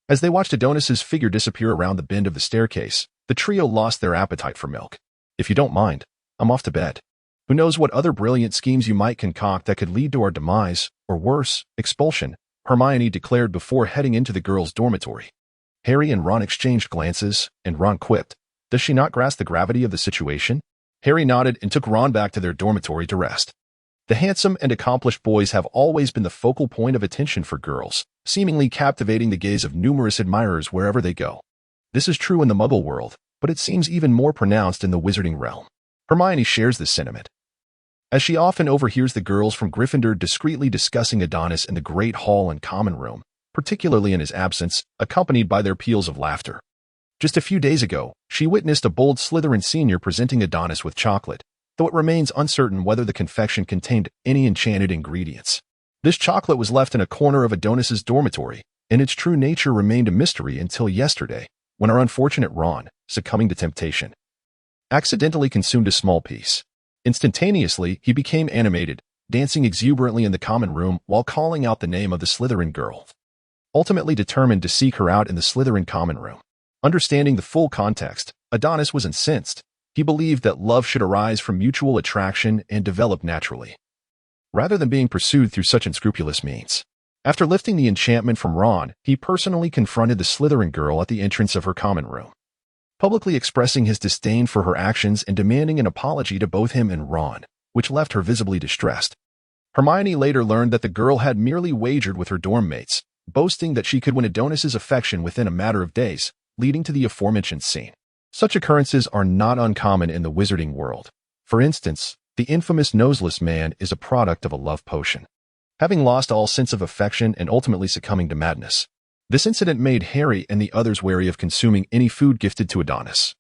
As they watched Adonis's figure disappear around the bend of the staircase, the trio lost their appetite for milk. If you don't mind, I'm off to bed. Who knows what other brilliant schemes you might concoct that could lead to our demise, or worse, expulsion, Hermione declared before heading into the girls' dormitory. Harry and Ron exchanged glances, and Ron quipped, Does she not grasp the gravity of the situation? Harry nodded and took Ron back to their dormitory to rest. The handsome and accomplished boys have always been the focal point of attention for girls, seemingly captivating the gaze of numerous admirers wherever they go. This is true in the Muggle world, but it seems even more pronounced in the Wizarding realm. Hermione shares this sentiment, as she often overhears the girls from Gryffindor discreetly discussing Adonis in the Great Hall and Common Room, particularly in his absence, accompanied by their peals of laughter. Just a few days ago, she witnessed a bold Slytherin senior presenting Adonis with chocolate, though it remains uncertain whether the confection contained any enchanted ingredients. This chocolate was left in a corner of Adonis's dormitory, and its true nature remained a mystery until yesterday, when our unfortunate Ron, succumbing to temptation, accidentally consumed a small piece. Instantaneously, he became animated, dancing exuberantly in the common room while calling out the name of the Slytherin girl. Ultimately determined to seek her out in the Slytherin common room. Understanding the full context, Adonis was incensed. He believed that love should arise from mutual attraction and develop naturally, rather than being pursued through such unscrupulous means. After lifting the enchantment from Ron, he personally confronted the Slytherin girl at the entrance of her common room, publicly expressing his disdain for her actions and demanding an apology to both him and Ron, which left her visibly distressed. Hermione later learned that the girl had merely wagered with her dorm mates, boasting that she could win Adonis's affection within a matter of days, leading to the aforementioned scene. Such occurrences are not uncommon in the Wizarding world. For instance, the infamous Noseless Man is a product of a love potion, having lost all sense of affection and ultimately succumbing to madness. This incident made Harry and the others wary of consuming any food gifted to Adonis,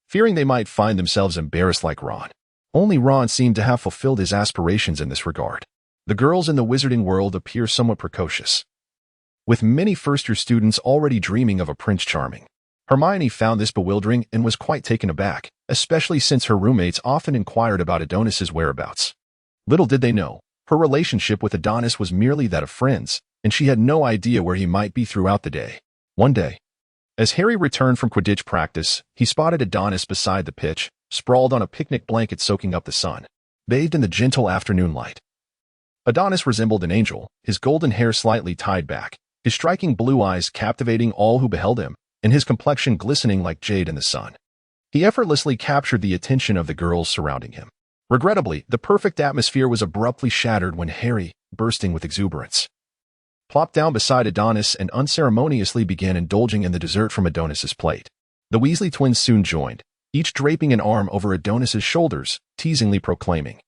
fearing they might find themselves embarrassed like Ron. Only Ron seemed to have fulfilled his aspirations in this regard. The girls in the Wizarding world appear somewhat precocious, with many first-year students already dreaming of a Prince Charming. Hermione found this bewildering and was quite taken aback, especially since her roommates often inquired about Adonis's whereabouts. Little did they know, her relationship with Adonis was merely that of friends, and she had no idea where he might be throughout the day. One day, as Harry returned from Quidditch practice, he spotted Adonis beside the pitch, sprawled on a picnic blanket soaking up the sun, bathed in the gentle afternoon light. Adonis resembled an angel, his golden hair slightly tied back, his striking blue eyes captivating all who beheld him, and his complexion glistening like jade in the sun. He effortlessly captured the attention of the girls surrounding him. Regrettably, the perfect atmosphere was abruptly shattered when Harry, bursting with exuberance, plopped down beside Adonis and unceremoniously began indulging in the dessert from Adonis's plate. The Weasley twins soon joined, each draping an arm over Adonis's shoulders, teasingly proclaiming,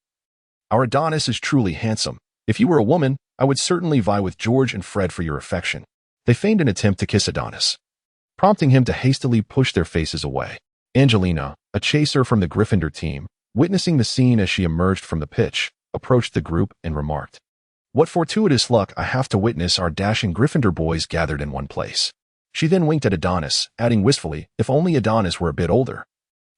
"Our Adonis is truly handsome. If you were a woman, I would certainly vie with George and Fred for your affection." They feigned an attempt to kiss Adonis, prompting him to hastily push their faces away. Angelina, a chaser from the Gryffindor team, witnessing the scene as she emerged from the pitch, approached the group and remarked, "What fortuitous luck I have to witness our dashing Gryffindor boys gathered in one place." She then winked at Adonis, adding wistfully, "If only Adonis were a bit older,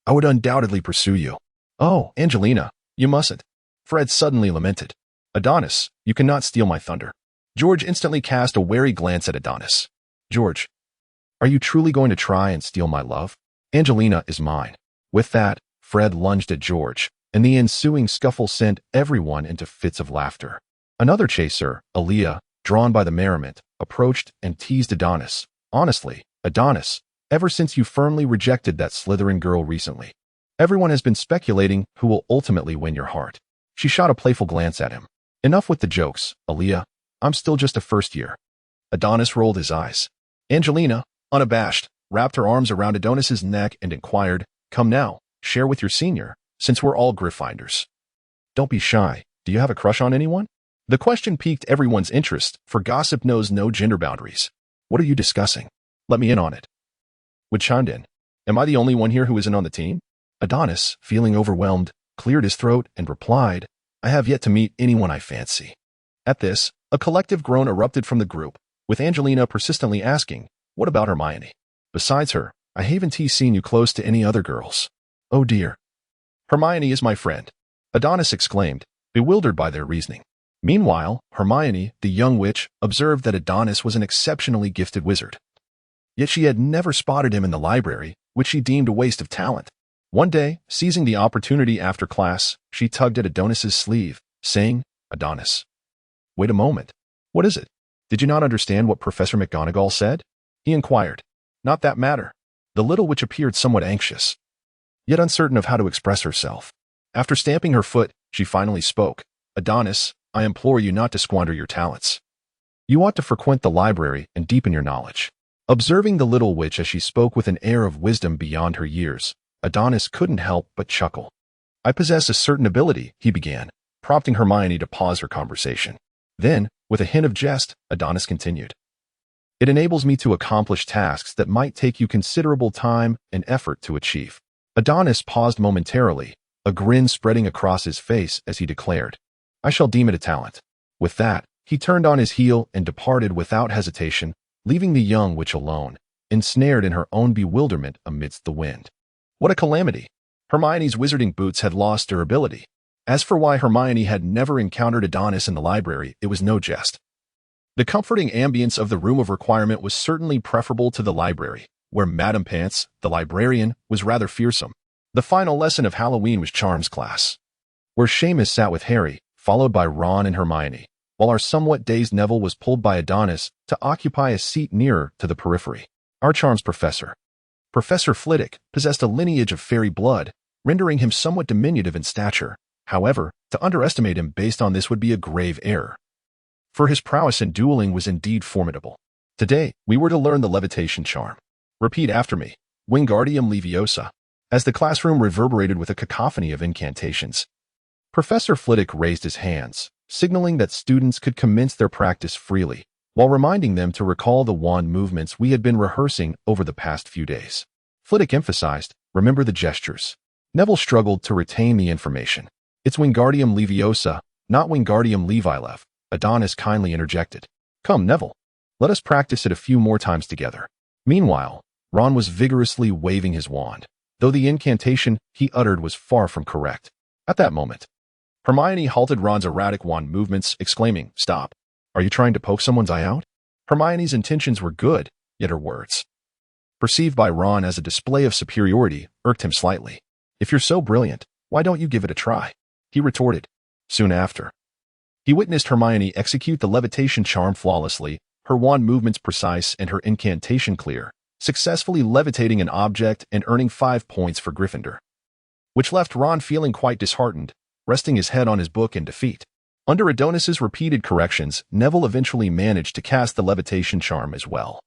I would undoubtedly pursue you." "Oh, Angelina, you mustn't," Fred suddenly lamented. "Adonis, you cannot steal my thunder." George instantly cast a wary glance at Adonis. "George, are you truly going to try and steal my love? Angelina is mine." With that, Fred lunged at George, and the ensuing scuffle sent everyone into fits of laughter. Another chaser, Aaliyah, drawn by the merriment, approached and teased Adonis. "Honestly, Adonis, ever since you firmly rejected that Slytherin girl recently, everyone has been speculating who will ultimately win your heart." She shot a playful glance at him. "Enough with the jokes, Aaliyah. I'm still just a first year." Adonis rolled his eyes. Angelina, unabashed, wrapped her arms around Adonis's neck and inquired, "Come now, share with your senior, since we're all Gryffindors." "Don't be shy. Do you have a crush on anyone?" The question piqued everyone's interest, for gossip knows no gender boundaries. "What are you discussing? Let me in on it." Wood chimed in. "Am I the only one here who isn't on the team?" Adonis, feeling overwhelmed, cleared his throat and replied, "I have yet to meet anyone I fancy." At this, a collective groan erupted from the group, with Angelina persistently asking, "What about Hermione? Besides her, I haven't seen you close to any other girls." "Oh dear." "Hermione is my friend," Adonis exclaimed, bewildered by their reasoning. Meanwhile, Hermione, the young witch, observed that Adonis was an exceptionally gifted wizard. Yet she had never spotted him in the library, which she deemed a waste of talent. One day, seizing the opportunity after class, she tugged at Adonis's sleeve, saying, "Adonis, wait a moment. What is it? Did you not understand what Professor McGonagall said?" he inquired. "Not that matter." The little witch appeared somewhat anxious, yet uncertain of how to express herself. After stamping her foot, she finally spoke. "Adonis, I implore you not to squander your talents. You ought to frequent the library and deepen your knowledge." Observing the little witch as she spoke with an air of wisdom beyond her years, Adonis couldn't help but chuckle. "I possess a certain ability," he began, prompting Hermione to pause her conversation. Then, with a hint of jest, Adonis continued, "It enables me to accomplish tasks that might take you considerable time and effort to achieve." Adonis paused momentarily, a grin spreading across his face as he declared, "I shall deem it a talent." With that, he turned on his heel and departed without hesitation, leaving the young witch alone, ensnared in her own bewilderment amidst the wind. What a calamity! Hermione's wizarding boots had lost durability. As for why Hermione had never encountered Adonis in the library, it was no jest. The comforting ambience of the room of requirement was certainly preferable to the library, where Madame Pants, the librarian, was rather fearsome. The final lesson of Halloween was Charms class, where Seamus sat with Harry, followed by Ron and Hermione, while our somewhat dazed Neville was pulled by Adonis to occupy a seat nearer to the periphery. Our Charms professor, Professor Flitwick, possessed a lineage of fairy blood, rendering him somewhat diminutive in stature. However, to underestimate him based on this would be a grave error, for his prowess in dueling was indeed formidable. Today, we were to learn the levitation charm. Repeat after me, Wingardium Leviosa, as the classroom reverberated with a cacophony of incantations. Professor Flitwick raised his hands, signaling that students could commence their practice freely, while reminding them to recall the wand movements we had been rehearsing over the past few days. Flitwick emphasized, "Remember the gestures." Neville struggled to retain the information. "It's Wingardium Leviosa, not Wingardium Levilev," Adonis kindly interjected. "Come, Neville, let us practice it a few more times together." Meanwhile, Ron was vigorously waving his wand, though the incantation he uttered was far from correct. At that moment, Hermione halted Ron's erratic wand movements, exclaiming, "Stop. Are you trying to poke someone's eye out?" Hermione's intentions were good, yet her words, perceived by Ron as a display of superiority, irked him slightly. "If you're so brilliant, why don't you give it a try?" he retorted. Soon after, he witnessed Hermione execute the levitation charm flawlessly, her wand movements precise and her incantation clear, successfully levitating an object and earning 5 points for Gryffindor, which left Ron feeling quite disheartened, resting his head on his book in defeat. Under Adonis's repeated corrections, Neville eventually managed to cast the levitation charm as well.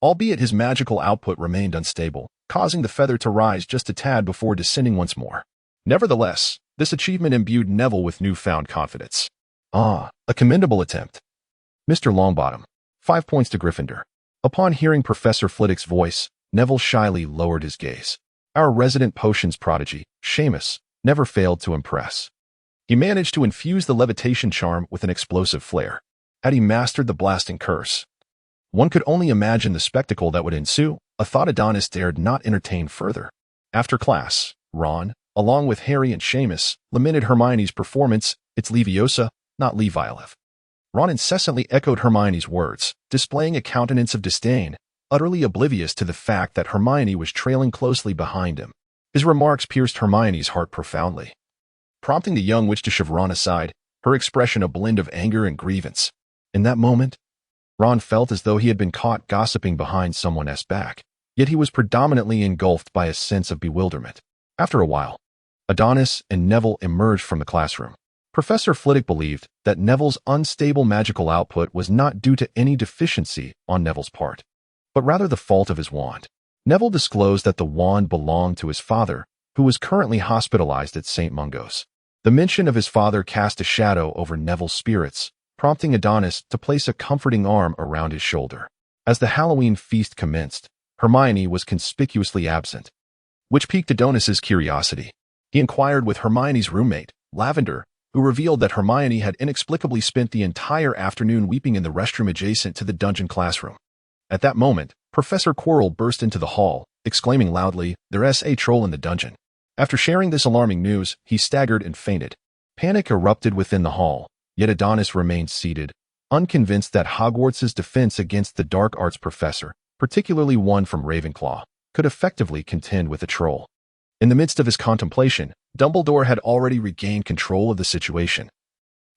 Albeit his magical output remained unstable, causing the feather to rise just a tad before descending once more. Nevertheless, this achievement imbued Neville with newfound confidence. Ah, a commendable attempt. Mr. Longbottom. 5 points to Gryffindor. Upon hearing Professor Flitwick's voice, Neville shyly lowered his gaze. Our resident potions prodigy, Seamus, never failed to impress. He managed to infuse the levitation charm with an explosive flare. Had he mastered the blasting curse? One could only imagine the spectacle that would ensue, a thought Adonis dared not entertain further. After class, Ron, along with Harry and Seamus, lamented Hermione's performance. It's Leviosa, not Leviolef. Ron incessantly echoed Hermione's words, displaying a countenance of disdain, utterly oblivious to the fact that Hermione was trailing closely behind him. His remarks pierced Hermione's heart profoundly, prompting the young witch to shove Ron aside, her expression a blend of anger and grievance. In that moment, Ron felt as though he had been caught gossiping behind someone's back, yet he was predominantly engulfed by a sense of bewilderment. After a while, Adonis and Neville emerged from the classroom. Professor Flitwick believed that Neville's unstable magical output was not due to any deficiency on Neville's part, but rather the fault of his wand. Neville disclosed that the wand belonged to his father, who was currently hospitalized at St. Mungo's. The mention of his father cast a shadow over Neville's spirits, prompting Adonis to place a comforting arm around his shoulder. As the Halloween feast commenced, Hermione was conspicuously absent, which piqued Adonis's curiosity. He inquired with Hermione's roommate, Lavender, who revealed that Hermione had inexplicably spent the entire afternoon weeping in the restroom adjacent to the dungeon classroom. At that moment, Professor Quirrell burst into the hall, exclaiming loudly, "There's a troll in the dungeon." After sharing this alarming news, he staggered and fainted. Panic erupted within the hall, yet Adonis remained seated, unconvinced that Hogwarts's defense against the dark arts professor, particularly one from Ravenclaw, could effectively contend with a troll. In the midst of his contemplation, Dumbledore had already regained control of the situation.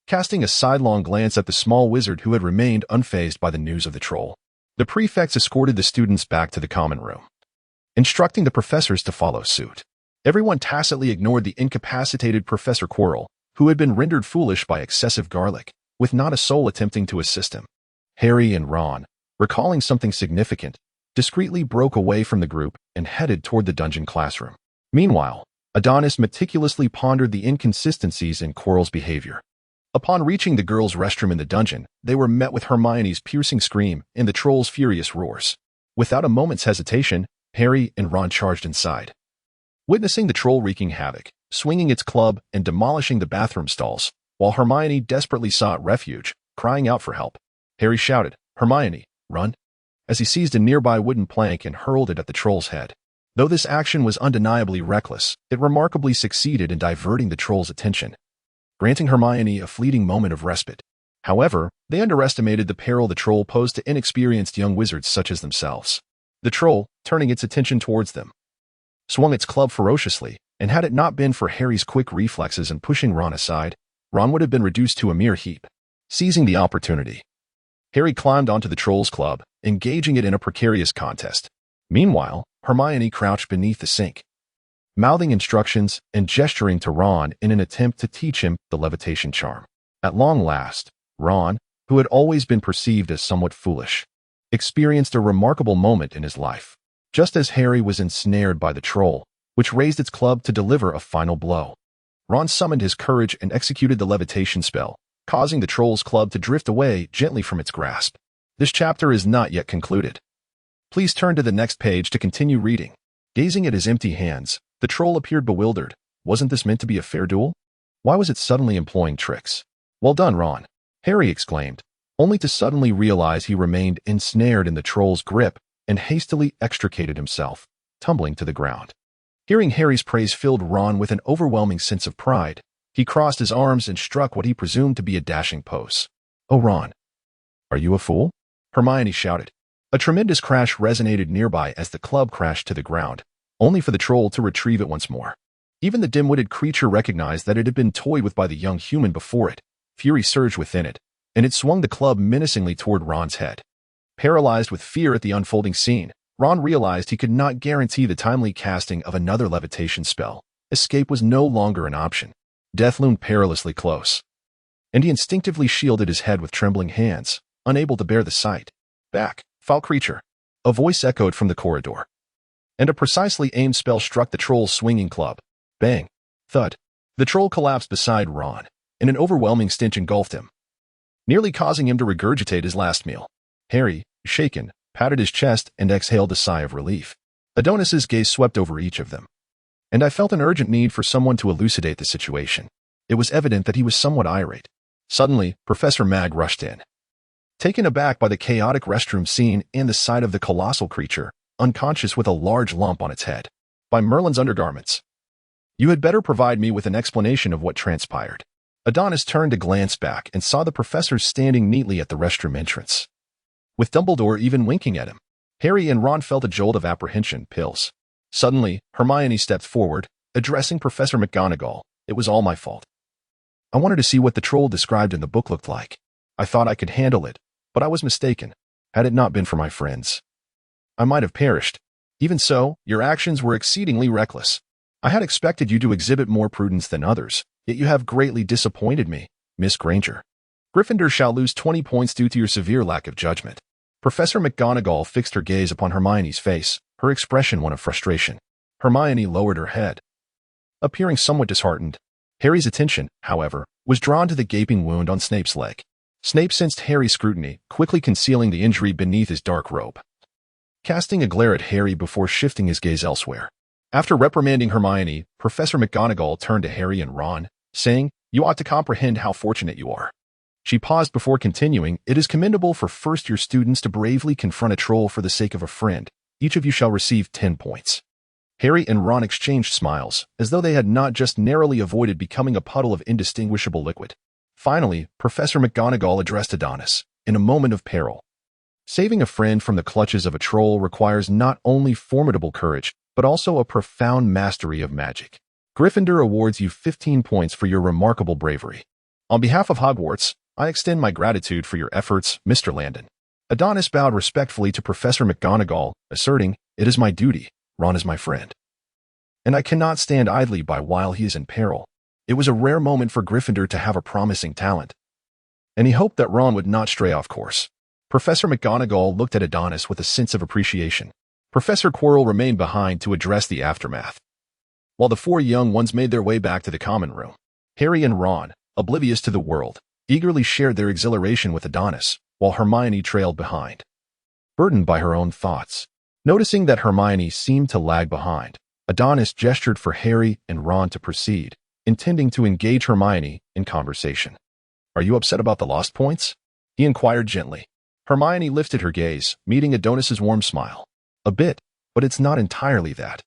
Casting a sidelong glance at the small wizard who had remained unfazed by the news of the troll, the prefects escorted the students back to the common room, instructing the professors to follow suit. Everyone tacitly ignored the incapacitated Professor Quirrell, who had been rendered foolish by excessive garlic, with not a soul attempting to assist him. Harry and Ron, recalling something significant, discreetly broke away from the group and headed toward the dungeon classroom. Meanwhile, Adonis meticulously pondered the inconsistencies in Quirrell's behavior. Upon reaching the girls' restroom in the dungeon, they were met with Hermione's piercing scream and the troll's furious roars. Without a moment's hesitation, Harry and Ron charged inside. Witnessing the troll wreaking havoc, swinging its club and demolishing the bathroom stalls, while Hermione desperately sought refuge, crying out for help, Harry shouted, "Hermione, run!" as he seized a nearby wooden plank and hurled it at the troll's head. Though this action was undeniably reckless, it remarkably succeeded in diverting the troll's attention, granting Hermione a fleeting moment of respite. However, they underestimated the peril the troll posed to inexperienced young wizards such as themselves. The troll, turning its attention towards them, swung its club ferociously, and had it not been for Harry's quick reflexes in pushing Ron aside, Ron would have been reduced to a mere heap. Seizing the opportunity, Harry climbed onto the troll's club, engaging it in a precarious contest. Meanwhile, Hermione crouched beneath the sink, mouthing instructions and gesturing to Ron in an attempt to teach him the levitation charm. At long last, Ron, who had always been perceived as somewhat foolish, experienced a remarkable moment in his life. Just as Harry was ensnared by the troll, which raised its club to deliver a final blow, Ron summoned his courage and executed the levitation spell, causing the troll's club to drift away gently from its grasp. This chapter is not yet concluded. Please turn to the next page to continue reading. Gazing at his empty hands, the troll appeared bewildered. Wasn't this meant to be a fair duel? Why was it suddenly employing tricks? "Well done, Ron," Harry exclaimed, only to suddenly realize he remained ensnared in the troll's grip and hastily extricated himself, tumbling to the ground. Hearing Harry's praise filled Ron with an overwhelming sense of pride. He crossed his arms and struck what he presumed to be a dashing pose. "Oh, Ron, are you a fool?" Hermione shouted. A tremendous crash resonated nearby as the club crashed to the ground, only for the troll to retrieve it once more. Even the dim-witted creature recognized that it had been toyed with by the young human before it. Fury surged within it, and it swung the club menacingly toward Ron's head. Paralyzed with fear at the unfolding scene, Ron realized he could not guarantee the timely casting of another levitation spell. Escape was no longer an option. Death loomed perilously close. and he instinctively shielded his head with trembling hands, unable to bear the sight. Back, foul creature! A voice echoed from the corridor, and a precisely aimed spell struck the troll's swinging club. Bang! Thud! The troll collapsed beside Ron, and an overwhelming stench engulfed him, nearly causing him to regurgitate his last meal. Harry, shaken, patted his chest and exhaled a sigh of relief. Adonis's gaze swept over each of them, and I felt an urgent need for someone to elucidate the situation. It was evident that he was somewhat irate. Suddenly, Professor Mag rushed in. Taken aback by the chaotic restroom scene and the sight of the colossal creature, unconscious with a large lump on its head. By Merlin's undergarments. You had better provide me with an explanation of what transpired. Adonis turned to glance back and saw the professor standing neatly at the restroom entrance, with Dumbledore even winking at him. Harry and Ron felt a jolt of apprehension. Pills. Suddenly, Hermione stepped forward, addressing Professor McGonagall. It was all my fault. I wanted to see what the troll described in the book looked like. I thought I could handle it, but I was mistaken. Had it not been for my friends, I might have perished. Even so, your actions were exceedingly reckless. I had expected you to exhibit more prudence than others, yet you have greatly disappointed me, Miss Granger. Gryffindor shall lose 20 points due to your severe lack of judgment. Professor McGonagall fixed her gaze upon Hermione's face, her expression one of frustration. Hermione lowered her head, appearing somewhat disheartened. Harry's attention, however, was drawn to the gaping wound on Snape's leg. Snape sensed Harry's scrutiny, quickly concealing the injury beneath his dark robe, casting a glare at Harry before shifting his gaze elsewhere. After reprimanding Hermione, Professor McGonagall turned to Harry and Ron, saying, "You ought to comprehend how fortunate you are." She paused before continuing, "It is commendable for first-year students to bravely confront a troll for the sake of a friend. Each of you shall receive 10 points. Harry and Ron exchanged smiles, as though they had not just narrowly avoided becoming a puddle of indistinguishable liquid. Finally, Professor McGonagall addressed Adonis. In a moment of peril, saving a friend from the clutches of a troll requires not only formidable courage, but also a profound mastery of magic. Gryffindor awards you 15 points for your remarkable bravery. On behalf of Hogwarts, I extend my gratitude for your efforts, Mr. Landon." Adonis bowed respectfully to Professor McGonagall, asserting, "It is my duty. Ron is my friend, and I cannot stand idly by while he is in peril." It was a rare moment for Gryffindor to have a promising talent, and he hoped that Ron would not stray off course. Professor McGonagall looked at Adonis with a sense of appreciation. Professor Quirrell remained behind to address the aftermath, while the four young ones made their way back to the common room. Harry and Ron, oblivious to the world, eagerly shared their exhilaration with Adonis, while Hermione trailed behind, burdened by her own thoughts. Noticing that Hermione seemed to lag behind, Adonis gestured for Harry and Ron to proceed, intending to engage Hermione in conversation. "Are you upset about the lost points?" he inquired gently. Hermione lifted her gaze, meeting Adonis's warm smile. "A bit, but it's not entirely that."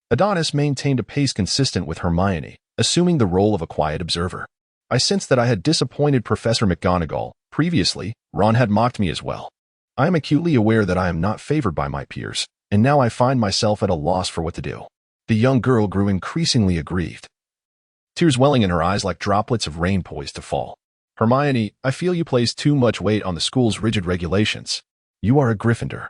Adonis maintained a pace consistent with Hermione, assuming the role of a quiet observer. "I sensed that I had disappointed Professor McGonagall. Previously, Ron had mocked me as well. I am acutely aware that I am not favored by my peers, and now I find myself at a loss for what to do." The young girl grew increasingly aggrieved, tears welling in her eyes like droplets of rain poised to fall. "Hermione, I feel you place too much weight on the school's rigid regulations. You are a Gryffindor.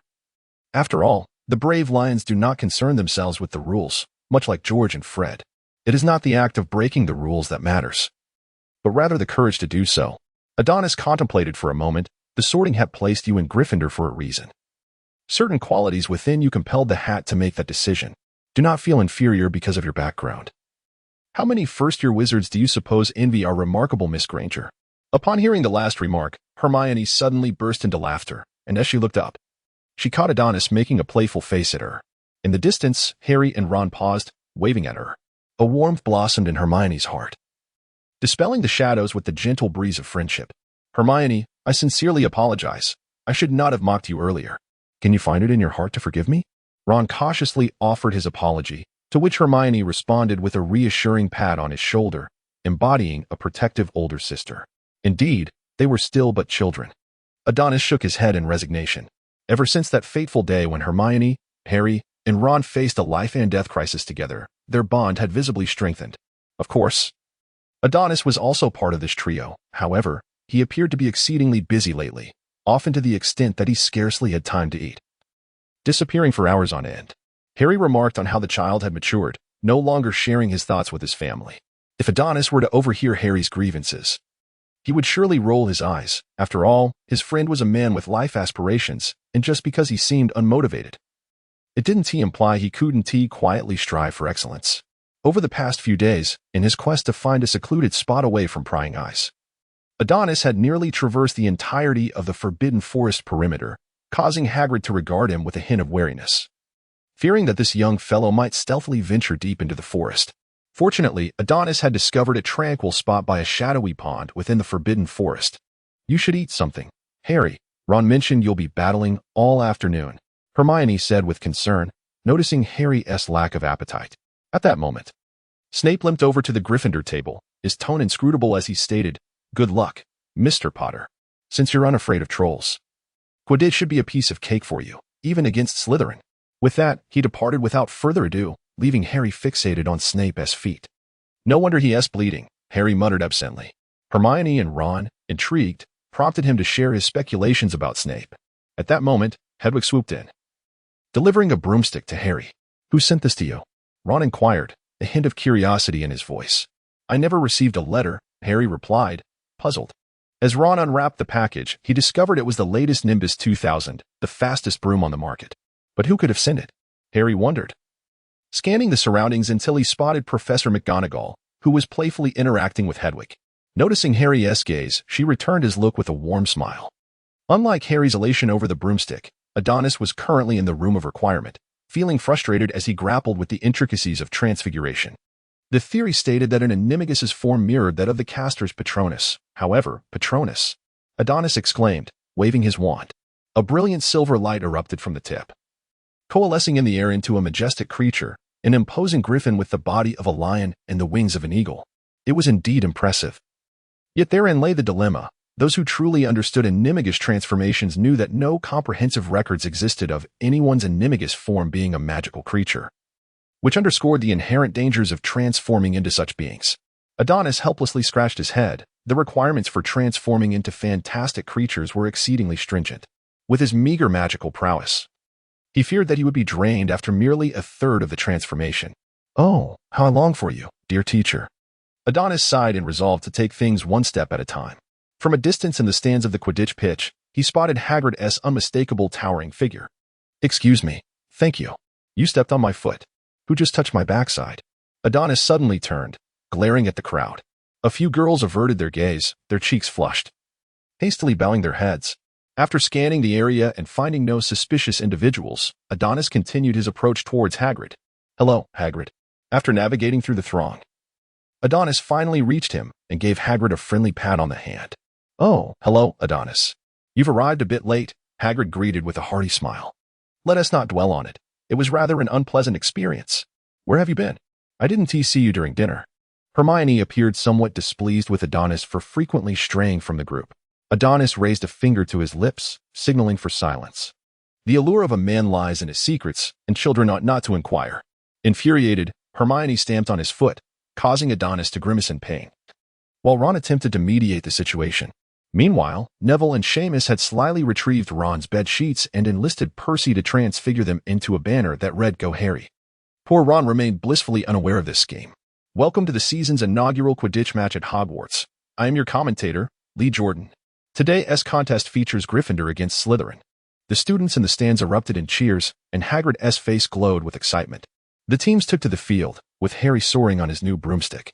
After all, the brave lions do not concern themselves with the rules, much like George and Fred. It is not the act of breaking the rules that matters, but rather the courage to do so." Adonis contemplated for a moment. "The Sorting Hat placed you in Gryffindor for a reason. Certain qualities within you compelled the hat to make that decision. Do not feel inferior because of your background. How many first-year wizards do you suppose envy our remarkable Miss Granger?" Upon hearing the last remark, Hermione suddenly burst into laughter, and as she looked up, she caught Adonis making a playful face at her. In the distance, Harry and Ron paused, waving at her. A warmth blossomed in Hermione's heart, dispelling the shadows with the gentle breeze of friendship. "Hermione, I sincerely apologize. I should not have mocked you earlier. Can you find it in your heart to forgive me?" Ron cautiously offered his apology, to which Hermione responded with a reassuring pat on his shoulder, embodying a protective older sister. Indeed, they were still but children. Adonis shook his head in resignation. Ever since that fateful day when Hermione, Harry, and Ron faced a life-and-death crisis together, their bond had visibly strengthened. Of course, Adonis was also part of this trio. However, he appeared to be exceedingly busy lately, often to the extent that he scarcely had time to eat, disappearing for hours on end. Harry remarked on how the child had matured, no longer sharing his thoughts with his family. If Adonis were to overhear Harry's grievances, He would surely roll his eyes. After all, his friend was a man with life aspirations, and just because he seemed unmotivated, it didn't imply he couldn't quietly strive for excellence. Over the past few days, in his quest to find a secluded spot away from prying eyes, Adonis had nearly traversed the entirety of the Forbidden Forest perimeter, causing Hagrid to regard him with a hint of wariness, fearing that this young fellow might stealthily venture deep into the forest. Fortunately, Adonis had discovered a tranquil spot by a shadowy pond within the Forbidden Forest. "You should eat something, Harry. Ron mentioned you'll be battling all afternoon," Hermione said with concern, noticing Harry's lack of appetite. At that moment, Snape limped over to the Gryffindor table, his tone inscrutable as he stated, "Good luck, Mr. Potter. Since you're unafraid of trolls, Quidditch should be a piece of cake for you, even against Slytherin." With that, he departed without further ado, leaving Harry fixated on Snape's feet. "No wonder he's bleeding," Harry muttered absently. Hermione and Ron, intrigued, prompted him to share his speculations about Snape. At that moment, Hedwig swooped in, delivering a broomstick to Harry. "Who sent this to you?" Ron inquired, a hint of curiosity in his voice. "I never received a letter," Harry replied, puzzled. As Ron unwrapped the package, he discovered it was the latest Nimbus 2000, the fastest broom on the market. But who could have sent it? Harry wondered, scanning the surroundings until he spotted Professor McGonagall, who was playfully interacting with Hedwig. Noticing Harry's gaze, she returned his look with a warm smile. Unlike Harry's elation over the broomstick, Adonis was currently in the room of requirement, feeling frustrated as he grappled with the intricacies of transfiguration. The theory stated that an animagus's form mirrored that of the caster's Patronus. However, Patronus, Adonis exclaimed, waving his wand. A brilliant silver light erupted from the tip, coalescing in the air into a majestic creature, an imposing griffin with the body of a lion and the wings of an eagle. It was indeed impressive. Yet therein lay the dilemma. Those who truly understood animagus transformations knew that no comprehensive records existed of anyone's animagus form being a magical creature, which underscored the inherent dangers of transforming into such beings. Adonis helplessly scratched his head. The requirements for transforming into fantastic creatures were exceedingly stringent. With his meager magical prowess, he feared that he would be drained after merely a third of the transformation. "Oh, how I long for you, dear teacher." Adonis sighed and resolved to take things one step at a time. From a distance in the stands of the Quidditch pitch, he spotted Hagrid's unmistakable towering figure. "Excuse me. Thank you. You stepped on my foot." "Who just touched my backside?" Adonis suddenly turned, glaring at the crowd. A few girls averted their gaze, their cheeks flushed, hastily bowing their heads. After scanning the area and finding no suspicious individuals, Adonis continued his approach towards Hagrid. "Hello, Hagrid." After navigating through the throng, Adonis finally reached him and gave Hagrid a friendly pat on the hand. "Oh, hello, Adonis. You've arrived a bit late," Hagrid greeted with a hearty smile. "Let us not dwell on it. It was rather an unpleasant experience. Where have you been? I didn't see you during dinner." Hermione appeared somewhat displeased with Adonis for frequently straying from the group. Adonis raised a finger to his lips, signaling for silence. The allure of a man lies in his secrets, and children ought not to inquire. Infuriated, Hermione stamped on his foot, causing Adonis to grimace in pain, while Ron attempted to mediate the situation. Meanwhile, Neville and Seamus had slyly retrieved Ron's bed sheets and enlisted Percy to transfigure them into a banner that read "Go Harry." Poor Ron remained blissfully unaware of this scheme. Welcome to the season's inaugural Quidditch match at Hogwarts. I am your commentator, Lee Jordan. Today's contest features Gryffindor against Slytherin. The students in the stands erupted in cheers, and Hagrid's face glowed with excitement. The teams took to the field, with Harry soaring on his new broomstick,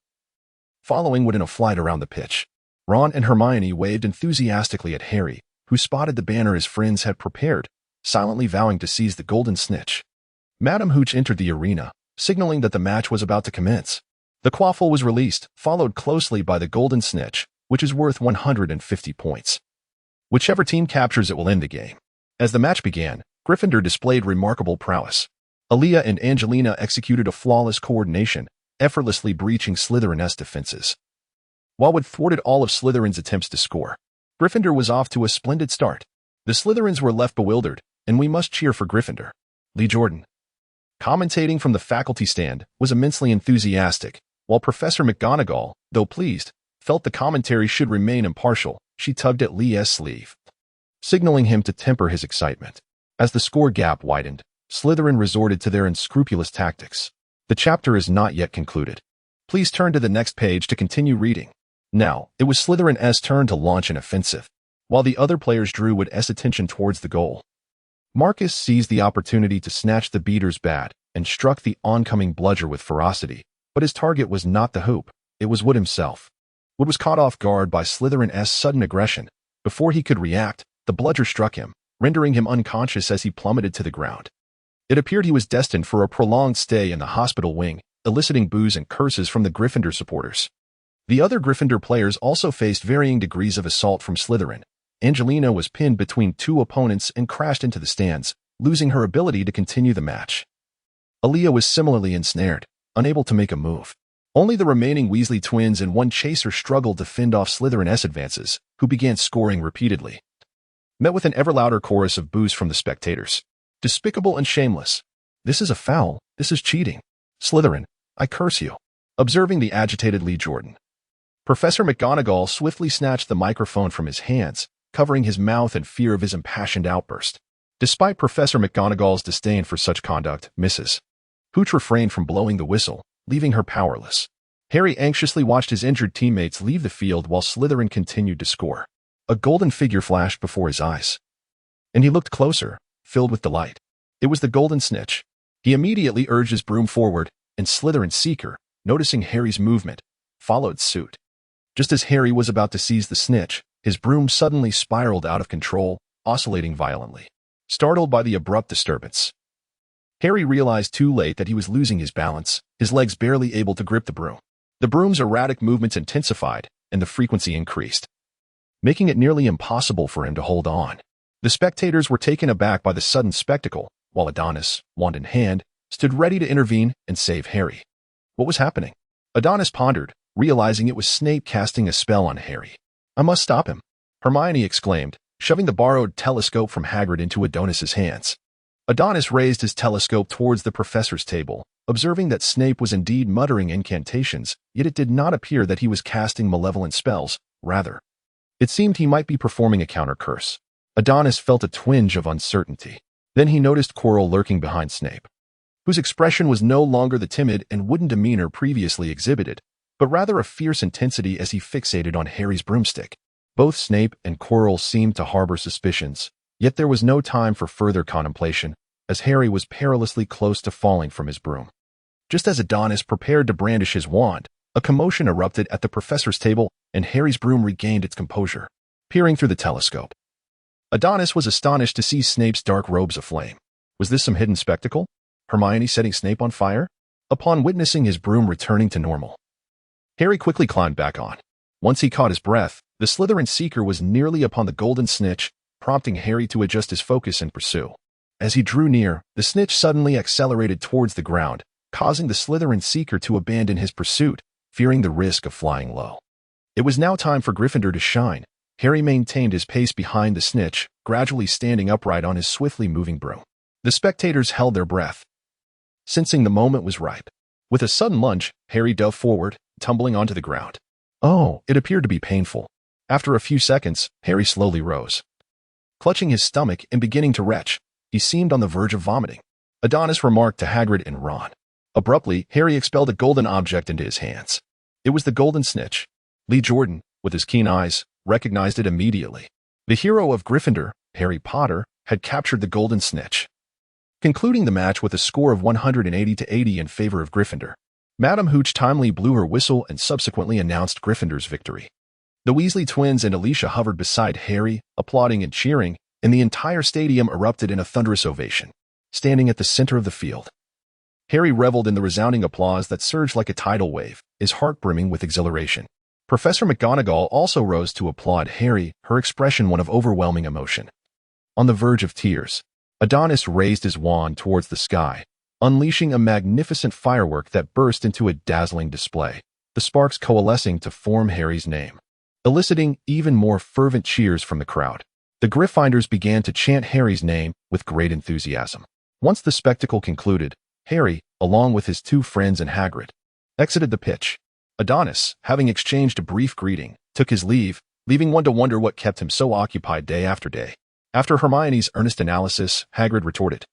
following Wood in a flight around the pitch. Ron and Hermione waved enthusiastically at Harry, who spotted the banner his friends had prepared, silently vowing to seize the golden snitch. Madam Hooch entered the arena, signaling that the match was about to commence. The quaffle was released, followed closely by the golden snitch, which is worth 150 points. Whichever team captures it will end the game. As the match began, Gryffindor displayed remarkable prowess. Aaliyah and Angelina executed a flawless coordination, effortlessly breaching Slytherin's defenses, while Wood thwarted all of Slytherin's attempts to score. Gryffindor was off to a splendid start. The Slytherins were left bewildered, and we must cheer for Gryffindor. Lee Jordan, commentating from the faculty stand, was immensely enthusiastic, while Professor McGonagall, though pleased, felt the commentary should remain impartial. She tugged at Lee's sleeve, signaling him to temper his excitement. As the score gap widened, Slytherin resorted to their unscrupulous tactics. The chapter is not yet concluded. Please turn to the next page to continue reading. Now, it was Slytherin's turn to launch an offensive, while the other players drew Wood's attention towards the goal. Marcus seized the opportunity to snatch the beater's bat and struck the oncoming bludger with ferocity, but his target was not the hoop, it was Wood himself. Wood was caught off guard by Slytherin's sudden aggression. Before he could react, the bludger struck him, rendering him unconscious as he plummeted to the ground. It appeared he was destined for a prolonged stay in the hospital wing, eliciting boos and curses from the Gryffindor supporters. The other Gryffindor players also faced varying degrees of assault from Slytherin. Angelina was pinned between two opponents and crashed into the stands, losing her ability to continue the match. Aaliyah was similarly ensnared, unable to make a move. Only the remaining Weasley twins and one chaser struggled to fend off Slytherin's advances, who began scoring repeatedly. Met with an ever louder chorus of boos from the spectators. Despicable and shameless. This is a foul. This is cheating. Slytherin, I curse you. Observing the agitated Lee Jordan. Professor McGonagall swiftly snatched the microphone from his hands, covering his mouth in fear of his impassioned outburst. Despite Professor McGonagall's disdain for such conduct, Mrs. Hooch refrained from blowing the whistle, leaving her powerless. Harry anxiously watched his injured teammates leave the field while Slytherin continued to score. A golden figure flashed before his eyes, and he looked closer, filled with delight. It was the Golden Snitch. He immediately urged his broom forward, and Slytherin's Seeker, noticing Harry's movement, followed suit. Just as Harry was about to seize the snitch, his broom suddenly spiraled out of control, oscillating violently. Startled by the abrupt disturbance, Harry realized too late that he was losing his balance, his legs barely able to grip the broom. The broom's erratic movements intensified, and the frequency increased, making it nearly impossible for him to hold on. The spectators were taken aback by the sudden spectacle, while Adonis, wand in hand, stood ready to intervene and save Harry. What was happening? Adonis pondered, realizing it was Snape casting a spell on Harry. I must stop him, Hermione exclaimed, shoving the borrowed telescope from Hagrid into Adonis's hands. Adonis raised his telescope towards the professor's table, observing that Snape was indeed muttering incantations, yet it did not appear that he was casting malevolent spells. Rather, it seemed he might be performing a counter-curse. Adonis felt a twinge of uncertainty. Then he noticed Quirrell lurking behind Snape, whose expression was no longer the timid and wooden demeanor previously exhibited, but rather a fierce intensity as he fixated on Harry's broomstick. Both Snape and Quirrell seemed to harbor suspicions, yet there was no time for further contemplation, as Harry was perilously close to falling from his broom. Just as Adonis prepared to brandish his wand, a commotion erupted at the professor's table, and Harry's broom regained its composure. Peering through the telescope, Adonis was astonished to see Snape's dark robes aflame. Was this some hidden spectacle? Hermione setting Snape on fire? Upon witnessing his broom returning to normal, Harry quickly climbed back on. Once he caught his breath, the Slytherin Seeker was nearly upon the Golden Snitch, prompting Harry to adjust his focus and pursue. As he drew near, the snitch suddenly accelerated towards the ground, causing the Slytherin Seeker to abandon his pursuit, fearing the risk of flying low. It was now time for Gryffindor to shine. Harry maintained his pace behind the snitch, gradually standing upright on his swiftly moving broom. The spectators held their breath, sensing the moment was ripe. With a sudden lunge, Harry dove forward, tumbling onto the ground. Oh, it appeared to be painful. After a few seconds, Harry slowly rose. Clutching his stomach and beginning to retch, he seemed on the verge of vomiting. Adonis remarked to Hagrid and Ron. Abruptly, Harry expelled a golden object into his hands. It was the Golden Snitch. Lee Jordan, with his keen eyes, recognized it immediately. The hero of Gryffindor, Harry Potter, had captured the Golden Snitch, concluding the match with a score of 180 to 80 in favor of Gryffindor. Madame Hooch timely blew her whistle and subsequently announced Gryffindor's victory. The Weasley twins and Alicia hovered beside Harry, applauding and cheering, and the entire stadium erupted in a thunderous ovation. Standing at the center of the field, Harry reveled in the resounding applause that surged like a tidal wave, his heart brimming with exhilaration. Professor McGonagall also rose to applaud Harry, her expression one of overwhelming emotion. On the verge of tears, Adonis raised his wand towards the sky, unleashing a magnificent firework that burst into a dazzling display, the sparks coalescing to form Harry's name, eliciting even more fervent cheers from the crowd. The Gryffindors began to chant Harry's name with great enthusiasm. Once the spectacle concluded, Harry, along with his two friends and Hagrid, exited the pitch. Adonis, having exchanged a brief greeting, took his leave, leaving one to wonder what kept him so occupied day after day. After Hermione's earnest analysis, Hagrid retorted,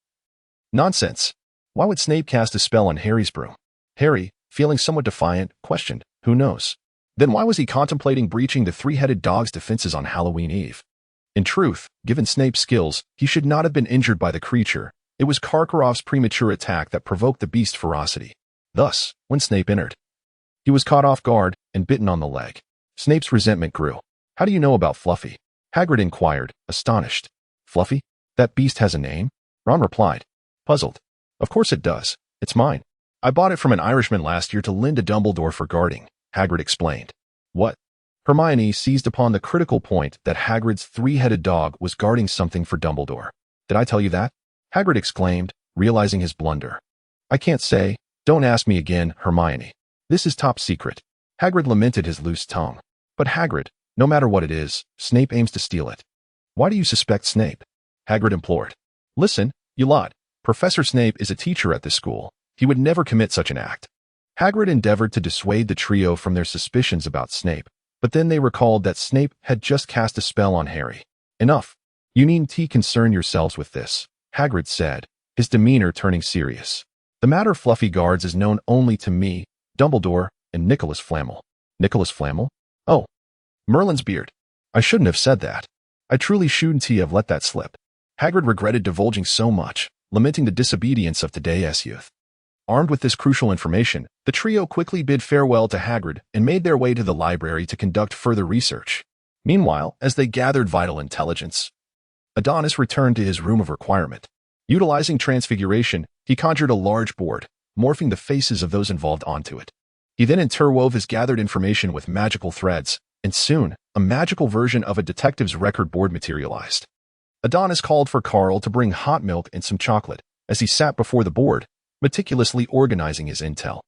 "Nonsense. Why would Snape cast a spell on Harry's broom?" Harry, feeling somewhat defiant, questioned, "Who knows? Then why was he contemplating breaching the three-headed dog's defenses on Halloween Eve? In truth, given Snape's skills, he should not have been injured by the creature. It was Karkaroff's premature attack that provoked the beast's ferocity. Thus, when Snape entered, he was caught off guard and bitten on the leg. Snape's resentment grew. "How do you know about Fluffy?" Hagrid inquired, astonished. "Fluffy? That beast has a name?" Ron replied, puzzled. "Of course it does. It's mine. I bought it from an Irishman last year to lend to Dumbledore for guarding," Hagrid explained. "What?" Hermione seized upon the critical point that Hagrid's three-headed dog was guarding something for Dumbledore. "Did I tell you that?" Hagrid exclaimed, realizing his blunder. "I can't say. Don't ask me again, Hermione. This is top secret." Hagrid lamented his loose tongue. "But Hagrid, no matter what it is, Snape aims to steal it." "Why do you suspect Snape?" Hagrid implored. "Listen, you lot. Professor Snape is a teacher at this school. He would never commit such an act." Hagrid endeavored to dissuade the trio from their suspicions about Snape, but then they recalled that Snape had just cast a spell on Harry. "Enough. You needn't concern yourselves with this," Hagrid said, his demeanor turning serious. "The matter Fluffy guards is known only to me, Dumbledore, and Nicholas Flamel." "Nicholas Flamel? Oh, Merlin's beard. I shouldn't have said that. I truly shouldn't have let that slip." Hagrid regretted divulging so much, lamenting the disobedience of today's youth. Armed with this crucial information, the trio quickly bid farewell to Hagrid and made their way to the library to conduct further research. Meanwhile, as they gathered vital intelligence, Adonis returned to his room of requirement. Utilizing transfiguration, he conjured a large board, morphing the faces of those involved onto it. He then interwove his gathered information with magical threads, and soon, a magical version of a detective's record board materialized. Adonis called for Carl to bring hot milk and some chocolate, as he sat before the board, meticulously organizing his intel.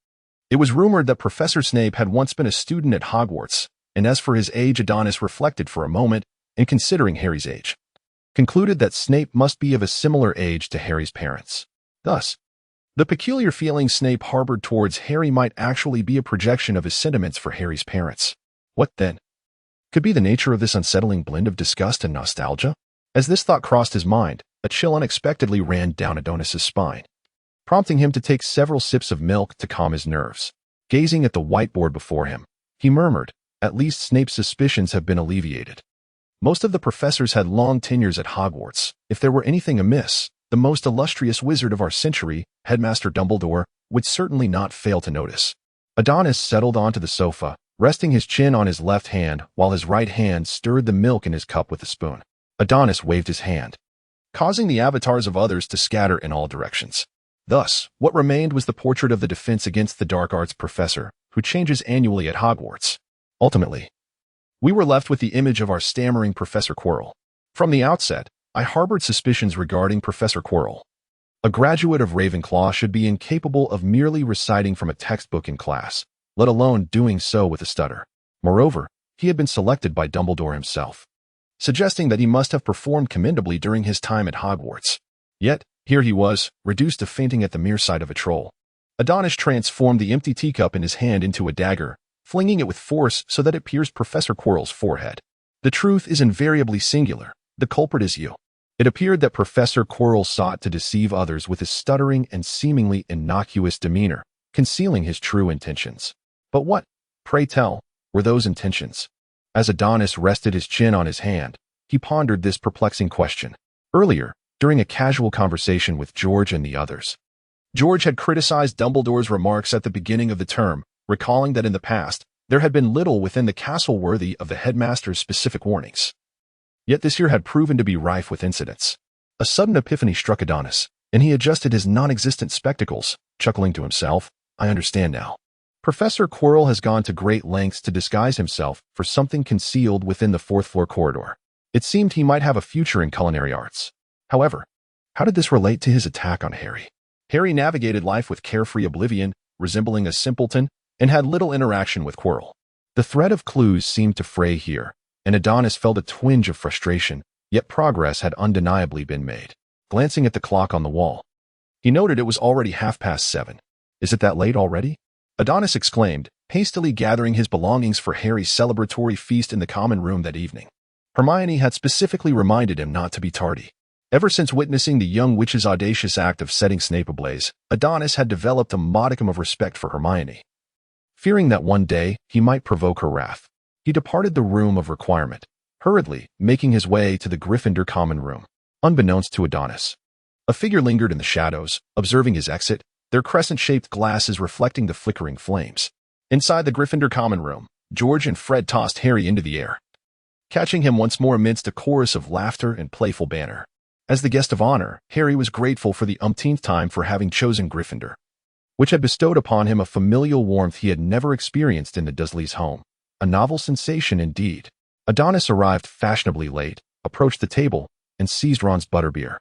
It was rumored that Professor Snape had once been a student at Hogwarts, and as for his age, Adonis reflected for a moment, and considering Harry's age, concluded that Snape must be of a similar age to Harry's parents. Thus, the peculiar feeling Snape harbored towards Harry might actually be a projection of his sentiments for Harry's parents. What then could be the nature of this unsettling blend of disgust and nostalgia? As this thought crossed his mind, a chill unexpectedly ran down Adonis's spine, prompting him to take several sips of milk to calm his nerves. Gazing at the whiteboard before him, he murmured, "At least Snape's suspicions have been alleviated. Most of the professors had long tenures at Hogwarts. If there were anything amiss, the most illustrious wizard of our century, Headmaster Dumbledore, would certainly not fail to notice." Adonis settled onto the sofa, resting his chin on his left hand while his right hand stirred the milk in his cup with a spoon. Adonis waved his hand, causing the avatars of others to scatter in all directions. Thus, what remained was the portrait of the Defense Against the Dark Arts professor, who changes annually at Hogwarts. Ultimately, we were left with the image of our stammering Professor Quirrell. From the outset, I harbored suspicions regarding Professor Quirrell. A graduate of Ravenclaw should be incapable of merely reciting from a textbook in class, let alone doing so with a stutter. Moreover, he had been selected by Dumbledore himself, suggesting that he must have performed commendably during his time at Hogwarts. Yet, here he was, reduced to fainting at the mere sight of a troll. Adonis transformed the empty teacup in his hand into a dagger, flinging it with force so that it pierced Professor Quirrell's forehead. The truth is invariably singular. The culprit is you. It appeared that Professor Quirrell sought to deceive others with his stuttering and seemingly innocuous demeanor, concealing his true intentions. But what, pray tell, were those intentions? As Adonis rested his chin on his hand, he pondered this perplexing question. Earlier, during a casual conversation with George and the others, George had criticized Dumbledore's remarks at the beginning of the term, recalling that in the past, there had been little within the castle worthy of the headmaster's specific warnings. Yet this year had proven to be rife with incidents. A sudden epiphany struck Adonis, and he adjusted his non-existent spectacles, chuckling to himself, "I understand now. Professor Quirrell has gone to great lengths to disguise himself for something concealed within the fourth-floor corridor. It seemed he might have a future in culinary arts. However, how did this relate to his attack on Harry? Harry navigated life with carefree oblivion, resembling a simpleton, and had little interaction with Quirrell. The thread of clues seemed to fray here, and Adonis felt a twinge of frustration, yet progress had undeniably been made. Glancing at the clock on the wall, he noted it was already 7:30. "Is it that late already?" Adonis exclaimed, hastily gathering his belongings for Harry's celebratory feast in the common room that evening. Hermione had specifically reminded him not to be tardy. Ever since witnessing the young witch's audacious act of setting Snape ablaze, Adonis had developed a modicum of respect for Hermione. Fearing that one day he might provoke her wrath, he departed the room of requirement, hurriedly making his way to the Gryffindor common room, unbeknownst to Adonis. A figure lingered in the shadows, observing his exit, their crescent-shaped glasses reflecting the flickering flames. Inside the Gryffindor common room, George and Fred tossed Harry into the air, catching him once more amidst a chorus of laughter and playful banter. As the guest of honor, Harry was grateful for the umpteenth time for having chosen Gryffindor, which had bestowed upon him a familial warmth he had never experienced in the Dursleys' home. A novel sensation indeed. Adonis arrived fashionably late, approached the table, and seized Ron's butterbeer,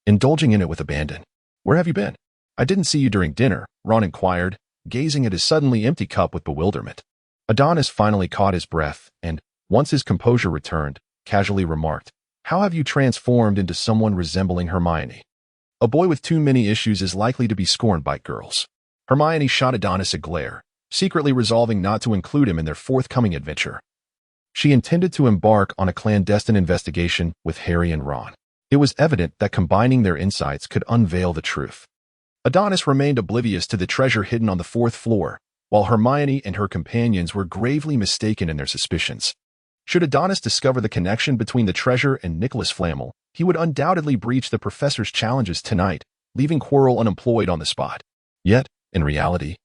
indulging in it with abandon. "Where have you been? I didn't see you during dinner," Ron inquired, gazing at his suddenly empty cup with bewilderment. Adonis finally caught his breath and, once his composure returned, casually remarked, "How have you transformed into someone resembling Hermione? A boy with too many issues is likely to be scorned by girls." Hermione shot Adonis a glare, secretly resolving not to include him in their forthcoming adventure. She intended to embark on a clandestine investigation with Harry and Ron. It was evident that combining their insights could unveil the truth. Adonis remained oblivious to the treasure hidden on the fourth floor, while Hermione and her companions were gravely mistaken in their suspicions. Should Adonis discover the connection between the treasure and Nicholas Flamel, he would undoubtedly breach the professor's challenges tonight, leaving Quirrell unemployed on the spot. Yet, in reality,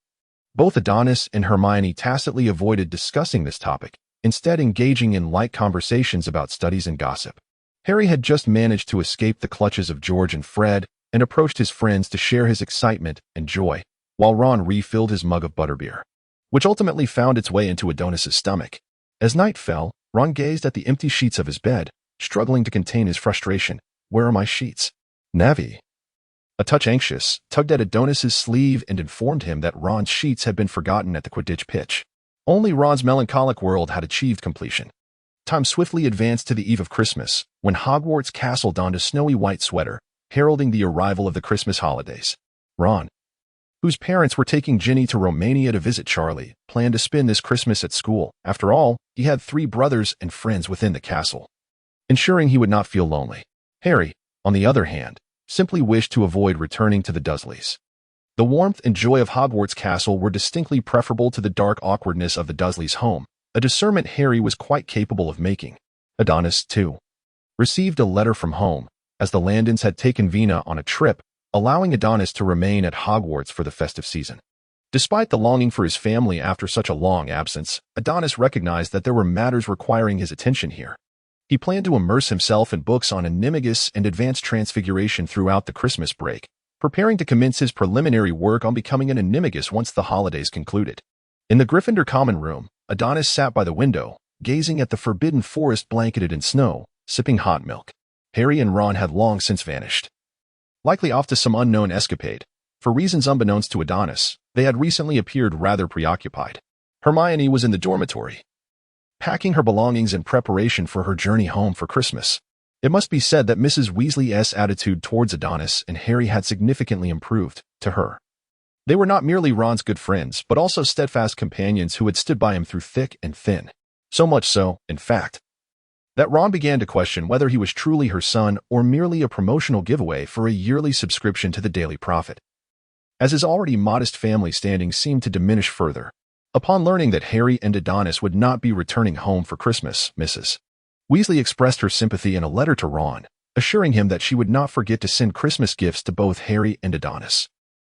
both Adonis and Hermione tacitly avoided discussing this topic, instead engaging in light conversations about studies and gossip. Harry had just managed to escape the clutches of George and Fred and approached his friends to share his excitement and joy, while Ron refilled his mug of butterbeer, which ultimately found its way into Adonis's stomach. As night fell, Ron gazed at the empty sheets of his bed, struggling to contain his frustration. "Where are my sheets?" Navi, a touch anxious, tugged at Adonis's sleeve and informed him that Ron's sheets had been forgotten at the Quidditch pitch. Only Ron's melancholic world had achieved completion. Time swiftly advanced to the eve of Christmas, when Hogwarts Castle donned a snowy white sweater, heralding the arrival of the Christmas holidays. Ron, whose parents were taking Ginny to Romania to visit Charlie, planned to spend this Christmas at school. After all, he had 3 brothers and friends within the castle, ensuring he would not feel lonely. Harry, on the other hand, simply wished to avoid returning to the Dursleys. The warmth and joy of Hogwarts Castle were distinctly preferable to the dark awkwardness of the Dursleys' home, a discernment Harry was quite capable of making. Adonis, too, received a letter from home, as the Landons had taken Vina on a trip, allowing Adonis to remain at Hogwarts for the festive season. Despite the longing for his family after such a long absence, Adonis recognized that there were matters requiring his attention here. He planned to immerse himself in books on animagus and advanced transfiguration throughout the Christmas break, preparing to commence his preliminary work on becoming an animagus once the holidays concluded. In the Gryffindor common room, Adonis sat by the window, gazing at the forbidden forest blanketed in snow, sipping hot milk. Harry and Ron had long since vanished, likely off to some unknown escapade. For reasons unbeknownst to Adonis, they had recently appeared rather preoccupied. Hermione was in the dormitory, packing her belongings in preparation for her journey home for Christmas. It must be said that Mrs. Weasley's attitude towards Adonis and Harry had significantly improved. To her, they were not merely Ron's good friends, but also steadfast companions who had stood by him through thick and thin. So much so, in fact, that Ron began to question whether he was truly her son or merely a promotional giveaway for a yearly subscription to the Daily Prophet. As his already modest family standing seemed to diminish further, upon learning that Harry and Adonis would not be returning home for Christmas, Mrs. Weasley expressed her sympathy in a letter to Ron, assuring him that she would not forget to send Christmas gifts to both Harry and Adonis.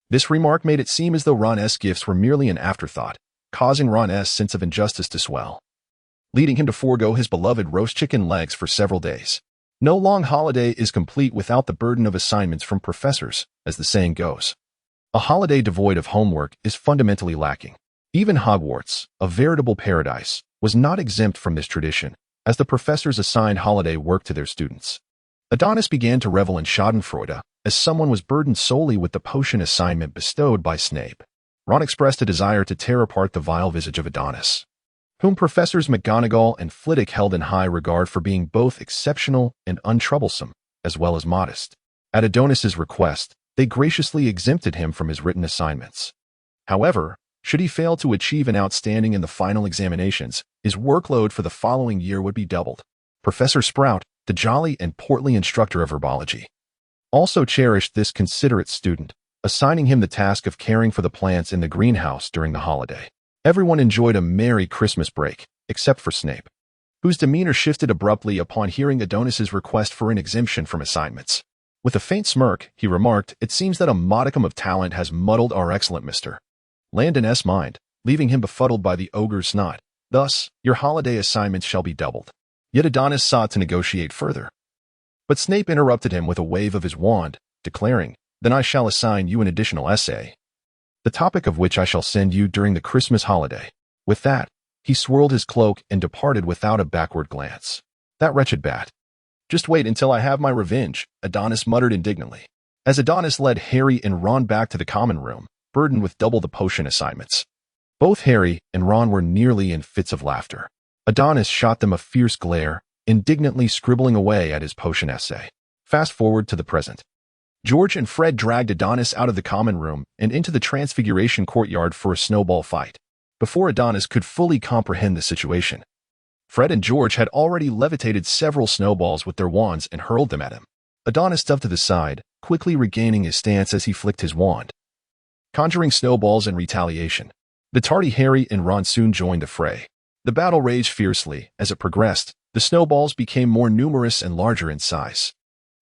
This remark made it seem as though Ron's gifts were merely an afterthought, causing Ron's sense of injustice to swell, leading him to forego his beloved roast chicken legs for several days. No long holiday is complete without the burden of assignments from professors, as the saying goes. A holiday devoid of homework is fundamentally lacking. Even Hogwarts, a veritable paradise, was not exempt from this tradition, as the professors assigned holiday work to their students. Adonis began to revel in schadenfreude, as someone was burdened solely with the potion assignment bestowed by Snape. Ron expressed a desire to tear apart the vile visage of Adonis, whom Professors McGonagall and Flitwick held in high regard for being both exceptional and untroublesome, as well as modest. At Adonis's request, they graciously exempted him from his written assignments. However, should he fail to achieve an outstanding in the final examinations, his workload for the following year would be doubled. Professor Sprout, the jolly and portly instructor of herbology, also cherished this considerate student, assigning him the task of caring for the plants in the greenhouse during the holiday. Everyone enjoyed a merry Christmas break, except for Snape, whose demeanor shifted abruptly upon hearing Adonis's request for an exemption from assignments. With a faint smirk, he remarked, "It seems that a modicum of talent has muddled our excellent Mr. Landon's mind, leaving him befuddled by the ogre's snot. Thus, your holiday assignments shall be doubled." Yet Adonis sought to negotiate further. But Snape interrupted him with a wave of his wand, declaring, "Then I shall assign you an additional essay, the topic of which I shall send you during the Christmas holiday." With that, he swirled his cloak and departed without a backward glance. That wretched bat. "Just wait until I have my revenge," Adonis muttered indignantly, as Adonis led Harry and Ron back to the common room, burdened with double the potion assignments. Both Harry and Ron were nearly in fits of laughter. Adonis shot them a fierce glare, indignantly scribbling away at his potion essay. Fast forward to the present. George and Fred dragged Adonis out of the common room and into the Transfiguration courtyard for a snowball fight. Before Adonis could fully comprehend the situation, Fred and George had already levitated several snowballs with their wands and hurled them at him. Adonis stepped to the side, quickly regaining his stance as he flicked his wand, conjuring snowballs in retaliation. The tardy Harry and Ron soon joined the fray. The battle raged fiercely. As it progressed, the snowballs became more numerous and larger in size.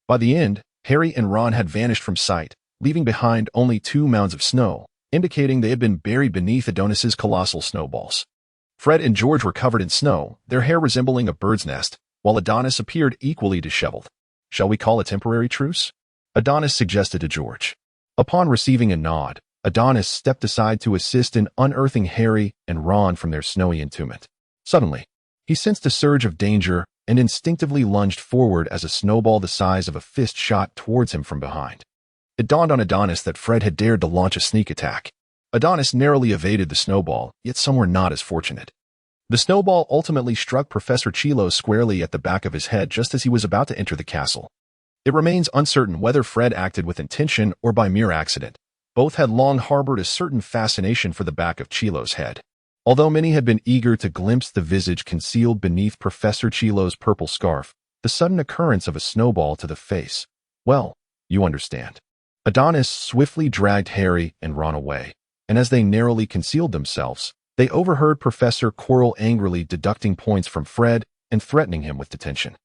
By the end, Harry and Ron had vanished from sight, leaving behind only 2 mounds of snow, indicating they had been buried beneath Adonis's colossal snowballs. Fred and George were covered in snow, their hair resembling a bird's nest, while Adonis appeared equally disheveled. "Shall we call a temporary truce?" Adonis suggested to George. Upon receiving a nod, Adonis stepped aside to assist in unearthing Harry and Ron from their snowy entombment. Suddenly, he sensed a surge of danger and instinctively lunged forward as a snowball the size of a fist shot towards him from behind. It dawned on Adonis that Fred had dared to launch a sneak attack. Adonis narrowly evaded the snowball, yet some were not as fortunate. The snowball ultimately struck Professor Chilo squarely at the back of his head just as he was about to enter the castle. It remains uncertain whether Fred acted with intention or by mere accident. Both had long harbored a certain fascination for the back of Chilo's head. Although many had been eager to glimpse the visage concealed beneath Professor Chilo's purple scarf, the sudden occurrence of a snowball to the face, well, you understand. Adonis swiftly dragged Harry and Ron away, and as they narrowly concealed themselves, they overheard Professor Quirrell angrily deducting points from Fred and threatening him with detention.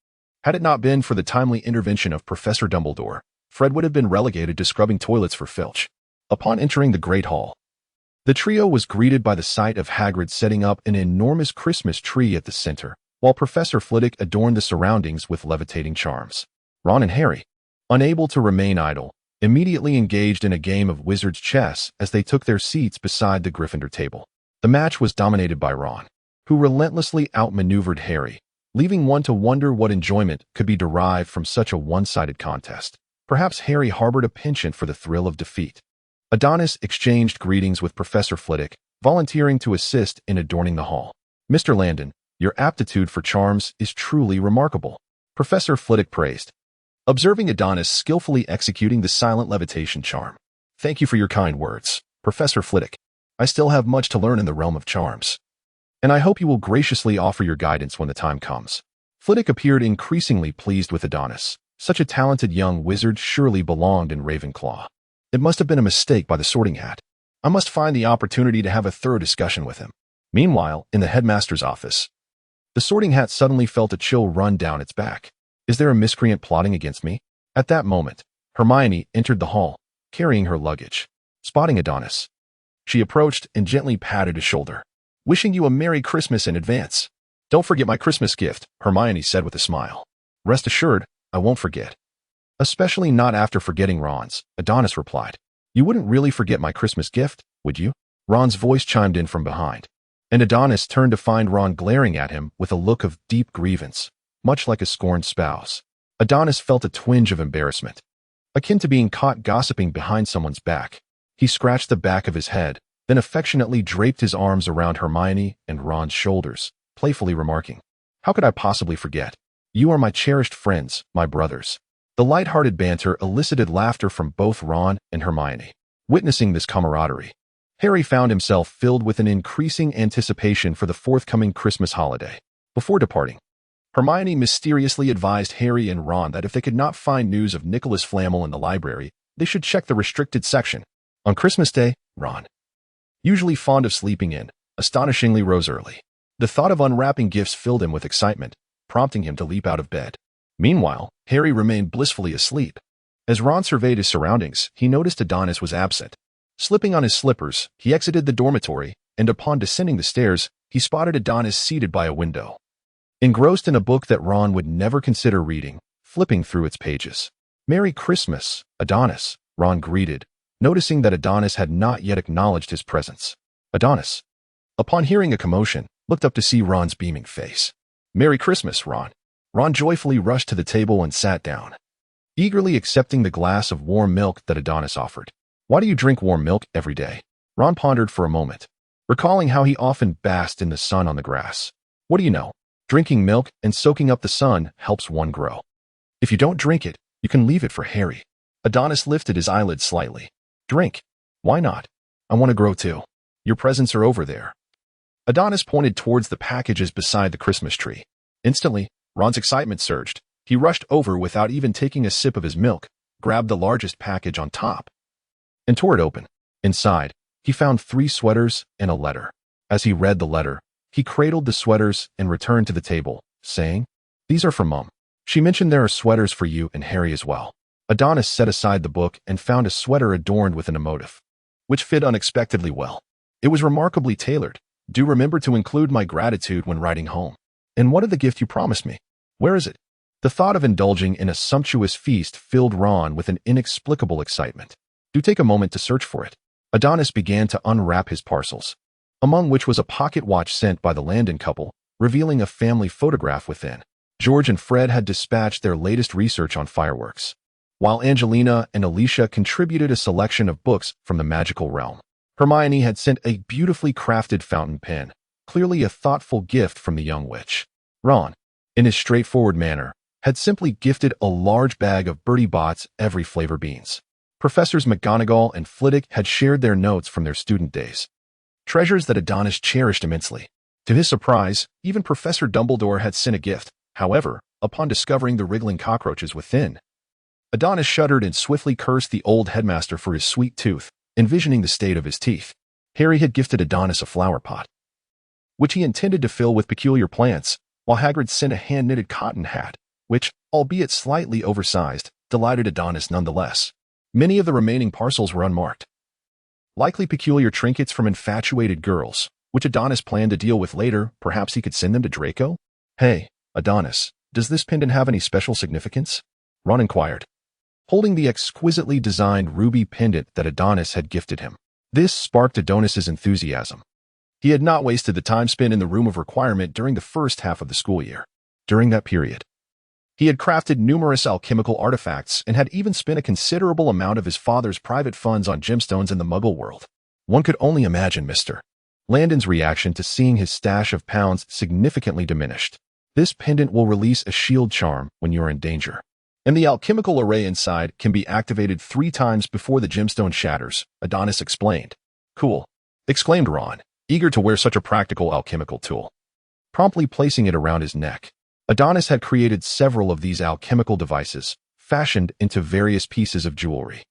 Had it not been for the timely intervention of Professor Dumbledore, Fred would have been relegated to scrubbing toilets for Filch. Upon entering the Great Hall, the trio was greeted by the sight of Hagrid setting up an enormous Christmas tree at the center, while Professor Flitwick adorned the surroundings with levitating charms. Ron and Harry, unable to remain idle, immediately engaged in a game of wizard's chess as they took their seats beside the Gryffindor table. The match was dominated by Ron, who relentlessly outmaneuvered Harry, leaving one to wonder what enjoyment could be derived from such a one-sided contest. Perhaps Harry harbored a penchant for the thrill of defeat. Adonis exchanged greetings with Professor Flitwick, volunteering to assist in adorning the hall. "Mr. Landon, your aptitude for charms is truly remarkable," Professor Flitwick praised, observing Adonis skillfully executing the silent levitation charm. "Thank you for your kind words, Professor Flitwick. I still have much to learn in the realm of charms, and I hope you will graciously offer your guidance when the time comes." Flitwick appeared increasingly pleased with Adonis. Such a talented young wizard surely belonged in Ravenclaw. It must have been a mistake by the Sorting Hat. I must find the opportunity to have a thorough discussion with him. Meanwhile, in the headmaster's office, the Sorting Hat suddenly felt a chill run down its back. Is there a miscreant plotting against me? At that moment, Hermione entered the hall, carrying her luggage. Spotting Adonis, she approached and gently patted his shoulder. "Wishing you a Merry Christmas in advance." "Don't forget my Christmas gift," Hermione said with a smile. "Rest assured, I won't forget." "Especially not after forgetting Ron's," Adonis replied. "You wouldn't really forget my Christmas gift, would you?" Ron's voice chimed in from behind, and Adonis turned to find Ron glaring at him with a look of deep grievance, much like a scorned spouse. Adonis felt a twinge of embarrassment, akin to being caught gossiping behind someone's back. He scratched the back of his head, then affectionately draped his arms around Hermione and Ron's shoulders, playfully remarking, "How could I possibly forget? You are my cherished friends, my brothers." The light-hearted banter elicited laughter from both Ron and Hermione. Witnessing this camaraderie, Harry found himself filled with an increasing anticipation for the forthcoming Christmas holiday. Before departing, Hermione mysteriously advised Harry and Ron that if they could not find news of Nicholas Flamel in the library, they should check the restricted section. On Christmas Day, Ron, usually fond of sleeping in, astonishingly rose early. The thought of unwrapping gifts filled him with excitement, prompting him to leap out of bed. Meanwhile, Harry remained blissfully asleep. As Ron surveyed his surroundings, he noticed Adonis was absent. Slipping on his slippers, he exited the dormitory, and upon descending the stairs, he spotted Adonis seated by a window, engrossed in a book that Ron would never consider reading, flipping through its pages. "Merry Christmas, Adonis," Ron greeted, noticing that Adonis had not yet acknowledged his presence. Adonis, upon hearing a commotion, looked up to see Ron's beaming face. "Merry Christmas, Ron." Ron joyfully rushed to the table and sat down, eagerly accepting the glass of warm milk that Adonis offered. "Why do you drink warm milk every day?" Ron pondered for a moment, recalling how he often basked in the sun on the grass. "What do you know? Drinking milk and soaking up the sun helps one grow. If you don't drink it, you can leave it for Harry." Adonis lifted his eyelids slightly. "Drink? Why not? I want to grow too. Your presents are over there." Adonis pointed towards the packages beside the Christmas tree. Instantly, Ron's excitement surged. He rushed over without even taking a sip of his milk, grabbed the largest package on top, and tore it open. Inside, he found 3 sweaters and a letter. As he read the letter, he cradled the sweaters and returned to the table, saying, "These are for Mom. She mentioned there are sweaters for you and Harry as well." Adonis set aside the book and found a sweater adorned with an emotive, which fit unexpectedly well. It was remarkably tailored. "Do remember to include my gratitude when writing home. And what of the gift you promised me? Where is it?" The thought of indulging in a sumptuous feast filled Ron with an inexplicable excitement. "Do take a moment to search for it." Adonis began to unwrap his parcels, among which was a pocket watch sent by the Landon couple, revealing a family photograph within. George and Fred had dispatched their latest research on fireworks, while Angelina and Alicia contributed a selection of books from the magical realm. Hermione had sent a beautifully crafted fountain pen, clearly a thoughtful gift from the young witch. Ron, in his straightforward manner, had simply gifted a large bag of Bertie Bott's every flavor beans. Professors McGonagall and Flitwick had shared their notes from their student days, treasures that Adonis cherished immensely. To his surprise, even Professor Dumbledore had sent a gift. However, upon discovering the wriggling cockroaches within, Adonis shuddered and swiftly cursed the old headmaster for his sweet tooth, envisioning the state of his teeth. Harry had gifted Adonis a flower pot, which he intended to fill with peculiar plants, while Hagrid sent a hand-knitted cotton hat, which, albeit slightly oversized, delighted Adonis nonetheless. Many of the remaining parcels were unmarked, likely peculiar trinkets from infatuated girls, which Adonis planned to deal with later. Perhaps he could send them to Draco? "Hey, Adonis, does this pendant have any special significance?" Ron inquired, holding the exquisitely designed ruby pendant that Adonis had gifted him. This sparked Adonis's enthusiasm. He had not wasted the time spent in the room of requirement during the first half of the school year. During that period, he had crafted numerous alchemical artifacts and had even spent a considerable amount of his father's private funds on gemstones in the Muggle world. One could only imagine Mr. Landon's reaction to seeing his stash of pounds significantly diminished. "This pendant will release a shield charm when you are in danger, and the alchemical array inside can be activated 3 times before the gemstone shatters," Adonis explained. "Cool," exclaimed Ron, eager to wear such a practical alchemical tool. Promptly placing it around his neck, Adonis had created several of these alchemical devices, fashioned into various pieces of jewelry.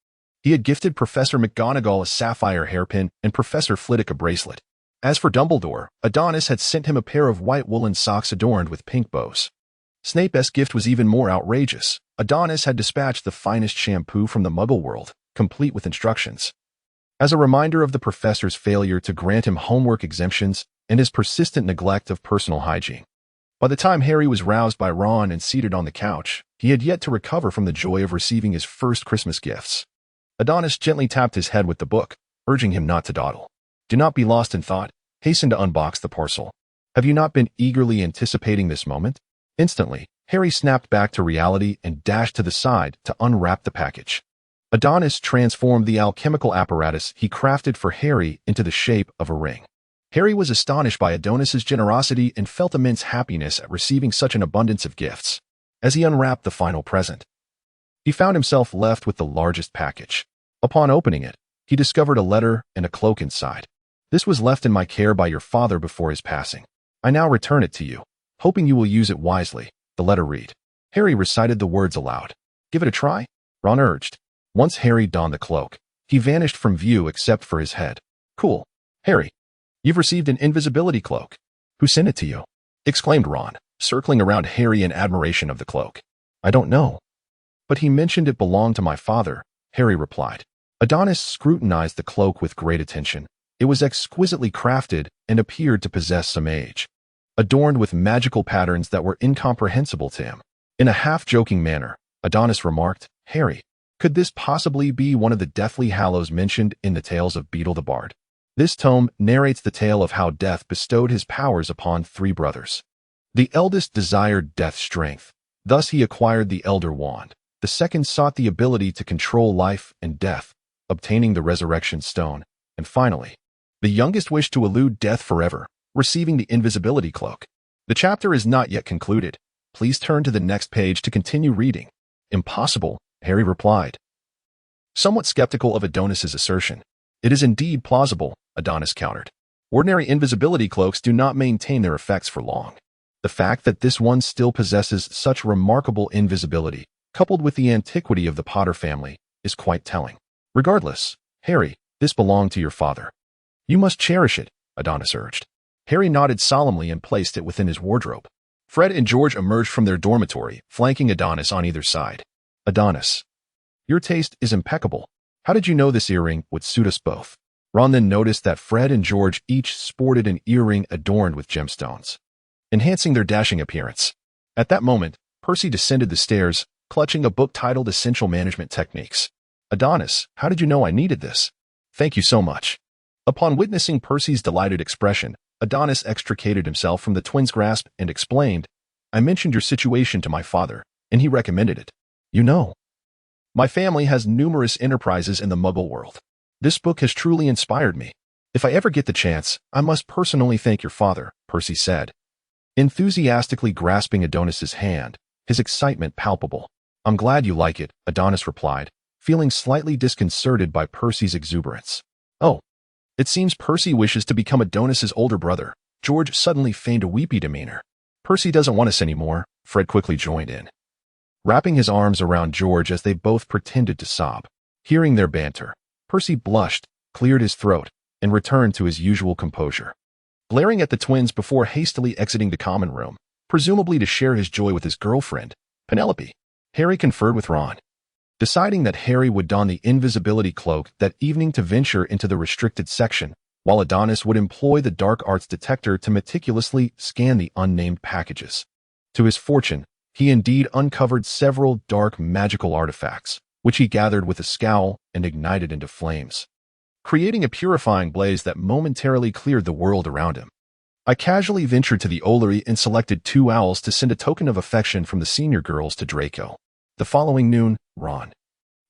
He had gifted Professor McGonagall a sapphire hairpin and Professor Flitwick a bracelet. As for Dumbledore, Adonis had sent him a pair of white woolen socks adorned with pink bows. Snape's gift was even more outrageous. Adonis had dispatched the finest shampoo from the Muggle world, complete with instructions. As a reminder of the professor's failure to grant him homework exemptions and his persistent neglect of personal hygiene. By the time Harry was roused by Ron and seated on the couch, he had yet to recover from the joy of receiving his first Christmas gifts. Adonis gently tapped his head with the book, urging him not to dawdle. "Do not be lost in thought. Hasten to unbox the parcel. Have you not been eagerly anticipating this moment?" Instantly, Harry snapped back to reality and dashed to the side to unwrap the package. Adonis transformed the alchemical apparatus he crafted for Harry into the shape of a ring. Harry was astonished by Adonis's generosity and felt immense happiness at receiving such an abundance of gifts. As he unwrapped the final present, he found himself left with the largest package. Upon opening it, he discovered a letter and a cloak inside. "This was left in my care by your father before his passing. I now return it to you, hoping you will use it wisely," the letter read. Harry recited the words aloud. "Give it a try," Ron urged. Once Harry donned the cloak, he vanished from view except for his head. "Cool, Harry. You've received an invisibility cloak. Who sent it to you? Exclaimed Ron, circling around Harry in admiration of the cloak. I don't know. But he mentioned it belonged to my father, Harry replied. Adonis scrutinized the cloak with great attention. It was exquisitely crafted and appeared to possess some age, adorned with magical patterns that were incomprehensible to him. In a half-joking manner, Adonis remarked, Harry, could this possibly be one of the Deathly Hallows mentioned in the Tales of Beetle the Bard? This tome narrates the tale of how Death bestowed his powers upon 3 brothers. The eldest desired Death's strength, thus he acquired the Elder Wand. The second sought the ability to control life and death, obtaining the Resurrection Stone. And finally, the youngest wished to elude death forever, receiving the invisibility cloak. The chapter is not yet concluded. Please turn to the next page to continue reading. Impossible, Harry replied, somewhat skeptical of Adonis's assertion. It is indeed plausible, Adonis countered. Ordinary invisibility cloaks do not maintain their effects for long. The fact that this one still possesses such remarkable invisibility, coupled with the antiquity of the Potter family, is quite telling. Regardless, Harry, this belonged to your father. You must cherish it, Adonis urged. Harry nodded solemnly and placed it within his wardrobe. Fred and George emerged from their dormitory, flanking Adonis on either side. Adonis, your taste is impeccable. How did you know this earring would suit us both? Ron then noticed that Fred and George each sported an earring adorned with gemstones, enhancing their dashing appearance. At that moment, Percy descended the stairs, clutching a book titled Essential Management Techniques. Adonis, how did you know I needed this? Thank you so much. Upon witnessing Percy's delighted expression, Adonis extricated himself from the twins' grasp and explained, I mentioned your situation to my father, and he recommended it. You know, my family has numerous enterprises in the Muggle world. This book has truly inspired me. If I ever get the chance, I must personally thank your father, Percy said, enthusiastically grasping Adonis's hand, his excitement palpable. I'm glad you like it, Adonis replied, feeling slightly disconcerted by Percy's exuberance. Oh, it seems Percy wishes to become Adonis's older brother. George suddenly feigned a weepy demeanor. Percy doesn't want us anymore, Fred quickly joined in, wrapping his arms around George as they both pretended to sob. Hearing their banter, Percy blushed, cleared his throat, and returned to his usual composure, glaring at the twins before hastily exiting the common room, presumably to share his joy with his girlfriend, Penelope. Harry conferred with Ron, deciding that Harry would don the invisibility cloak that evening to venture into the restricted section, while Adonis would employ the dark arts detector to meticulously scan the unnamed packages. To his fortune, he indeed uncovered several dark magical artifacts, which he gathered with a scowl and ignited into flames, creating a purifying blaze that momentarily cleared the world around him. I casually ventured to the Ollery and selected 2 owls to send a token of affection from the senior girls to Draco. The following noon, Ron,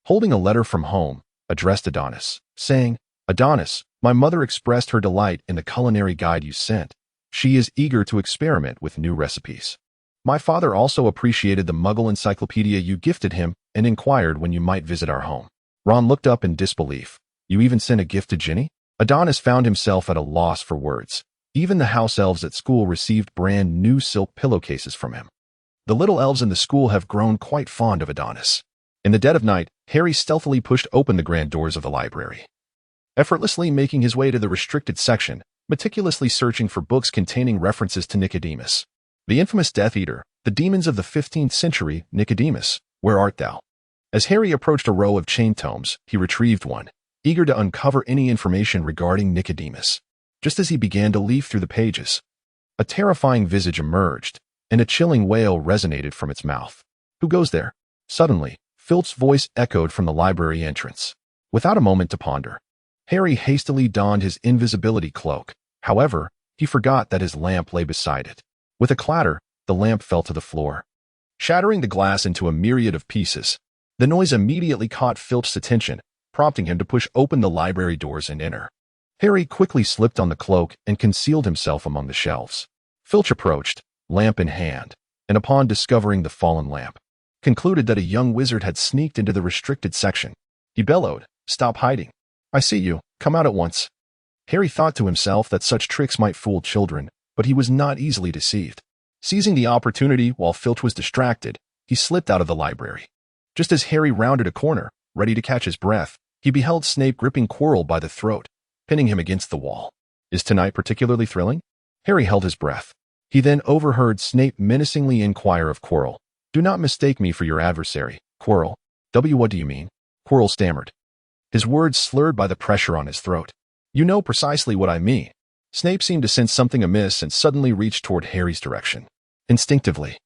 holding a letter from home, addressed Adonis, saying, Adonis, my mother expressed her delight in the culinary guide you sent. She is eager to experiment with new recipes. My father also appreciated the Muggle encyclopedia you gifted him and inquired when you might visit our home. Ron looked up in disbelief. You even sent a gift to Ginny? Adonis found himself at a loss for words. Even the house elves at school received brand new silk pillowcases from him. The little elves in the school have grown quite fond of Adonis. In the dead of night, Harry stealthily pushed open the grand doors of the library, effortlessly making his way to the restricted section, meticulously searching for books containing references to Nicodemus, the infamous Death Eater, the demons of the 15th century. Nicodemus, where art thou? As Harry approached a row of chain tomes, he retrieved one, eager to uncover any information regarding Nicodemus. Just as he began to leaf through the pages, a terrifying visage emerged, and a chilling wail resonated from its mouth. Who goes there? Suddenly, Filch's voice echoed from the library entrance. Without a moment to ponder, Harry hastily donned his invisibility cloak. However, he forgot that his lamp lay beside it. With a clatter, the lamp fell to the floor, shattering the glass into a myriad of pieces. The noise immediately caught Filch's attention, prompting him to push open the library doors and enter. Harry quickly slipped on the cloak and concealed himself among the shelves. Filch approached, lamp in hand, and upon discovering the fallen lamp, concluded that a young wizard had sneaked into the restricted section. He bellowed, "Stop hiding. I see you. Come out at once." Harry thought to himself that such tricks might fool children, but he was not easily deceived. Seizing the opportunity while Filch was distracted, he slipped out of the library. Just as Harry rounded a corner, ready to catch his breath, he beheld Snape gripping Quirrell by the throat, pinning him against the wall. Is tonight particularly thrilling? Harry held his breath. He then overheard Snape menacingly inquire of Quirrell. Do not mistake me for your adversary, Quirrell. What do you mean? Quirrell stammered, his words slurred by the pressure on his throat. You know precisely what I mean. Snape seemed to sense something amiss and suddenly reached toward Harry's direction. Instinctively,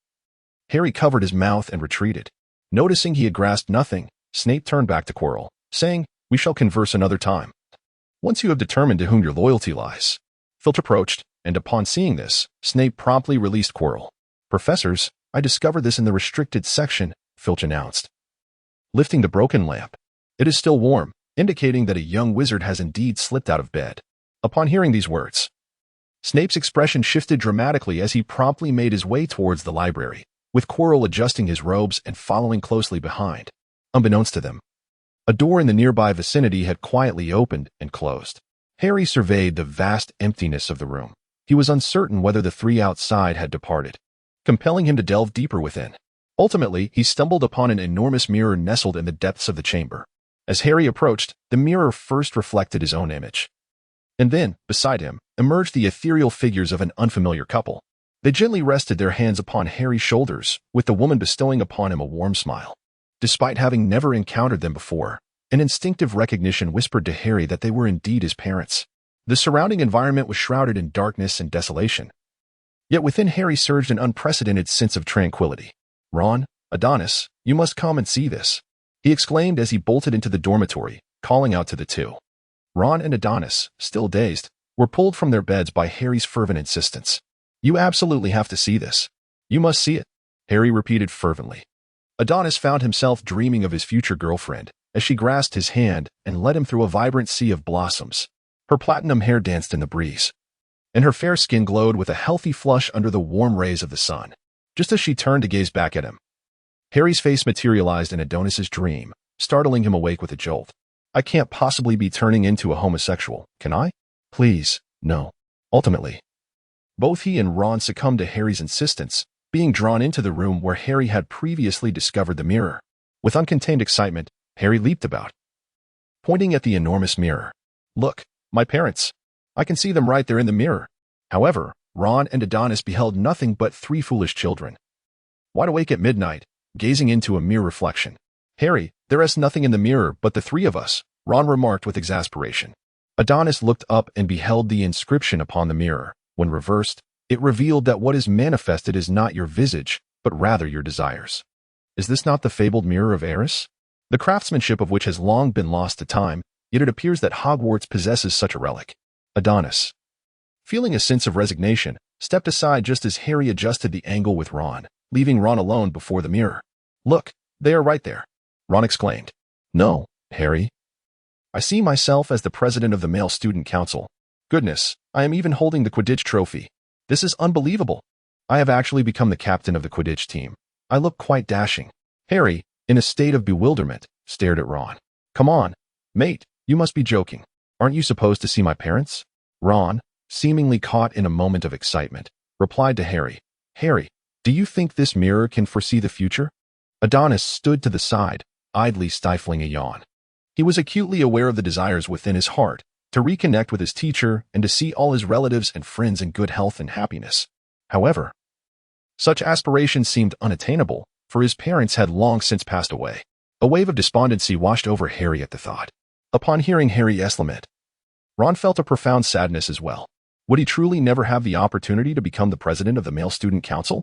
Harry covered his mouth and retreated. Noticing he had grasped nothing, Snape turned back to Quirrell, saying, We shall converse another time. Once you have determined to whom your loyalty lies. Filch approached, and upon seeing this, Snape promptly released Quirrell. Professors, I discovered this in the restricted section, Filch announced, lifting the broken lamp. It is still warm, indicating that a young wizard has indeed slipped out of bed. Upon hearing these words, Snape's expression shifted dramatically as he promptly made his way towards the library, with Quirrell adjusting his robes and following closely behind. Unbeknownst to them, a door in the nearby vicinity had quietly opened and closed. Harry surveyed the vast emptiness of the room. He was uncertain whether the three outside had departed, compelling him to delve deeper within. Ultimately, he stumbled upon an enormous mirror nestled in the depths of the chamber. As Harry approached, the mirror first reflected his own image. And then, beside him, emerged the ethereal figures of an unfamiliar couple. They gently rested their hands upon Harry's shoulders, with the woman bestowing upon him a warm smile. Despite having never encountered them before, an instinctive recognition whispered to Harry that they were indeed his parents. The surrounding environment was shrouded in darkness and desolation. Yet within Harry surged an unprecedented sense of tranquility. Ron, Adonis, you must come and see this, he exclaimed as he bolted into the dormitory, calling out to the two. Ron and Adonis, still dazed, were pulled from their beds by Harry's fervent insistence. You absolutely have to see this. You must see it, Harry repeated fervently. Adonis found himself dreaming of his future girlfriend as she grasped his hand and led him through a vibrant sea of blossoms. Her platinum hair danced in the breeze, and her fair skin glowed with a healthy flush under the warm rays of the sun. Just as she turned to gaze back at him, Harry's face materialized in Adonis's dream, startling him awake with a jolt. I can't possibly be turning into a homosexual, can I? Please, no. Ultimately, both he and Ron succumbed to Harry's insistence, being drawn into the room where Harry had previously discovered the mirror. With uncontained excitement, Harry leaped about, pointing at the enormous mirror. Look, my parents. I can see them right there in the mirror. However, Ron and Adonis beheld nothing but three foolish children, wide awake at midnight, gazing into a mere reflection. Harry, there is nothing in the mirror but the three of us, Ron remarked with exasperation. Adonis looked up and beheld the inscription upon the mirror. When reversed, it revealed that what is manifested is not your visage, but rather your desires. Is this not the fabled mirror of Eris? The craftsmanship of which has long been lost to time, yet it appears that Hogwarts possesses such a relic. Adonis, feeling a sense of resignation, stepped aside just as Harry adjusted the angle with Ron, leaving Ron alone before the mirror. Look, they are right there, Ron exclaimed. No, Harry. I see myself as the president of the Male Student Council. Goodness, I am even holding the Quidditch trophy. This is unbelievable. I have actually become the captain of the Quidditch team. I look quite dashing. Harry, in a state of bewilderment, stared at Ron. Come on, mate, you must be joking. Aren't you supposed to see my parents? Ron, seemingly caught in a moment of excitement, replied to Harry. Harry, do you think this mirror can foresee the future? Adonis stood to the side, idly stifling a yawn. He was acutely aware of the desires within his heart, to reconnect with his teacher and to see all his relatives and friends in good health and happiness. However, such aspirations seemed unattainable, for his parents had long since passed away. A wave of despondency washed over Harry at the thought. Upon hearing Harry's lament, Ron felt a profound sadness as well. Would he truly never have the opportunity to become the president of the Male Student Council?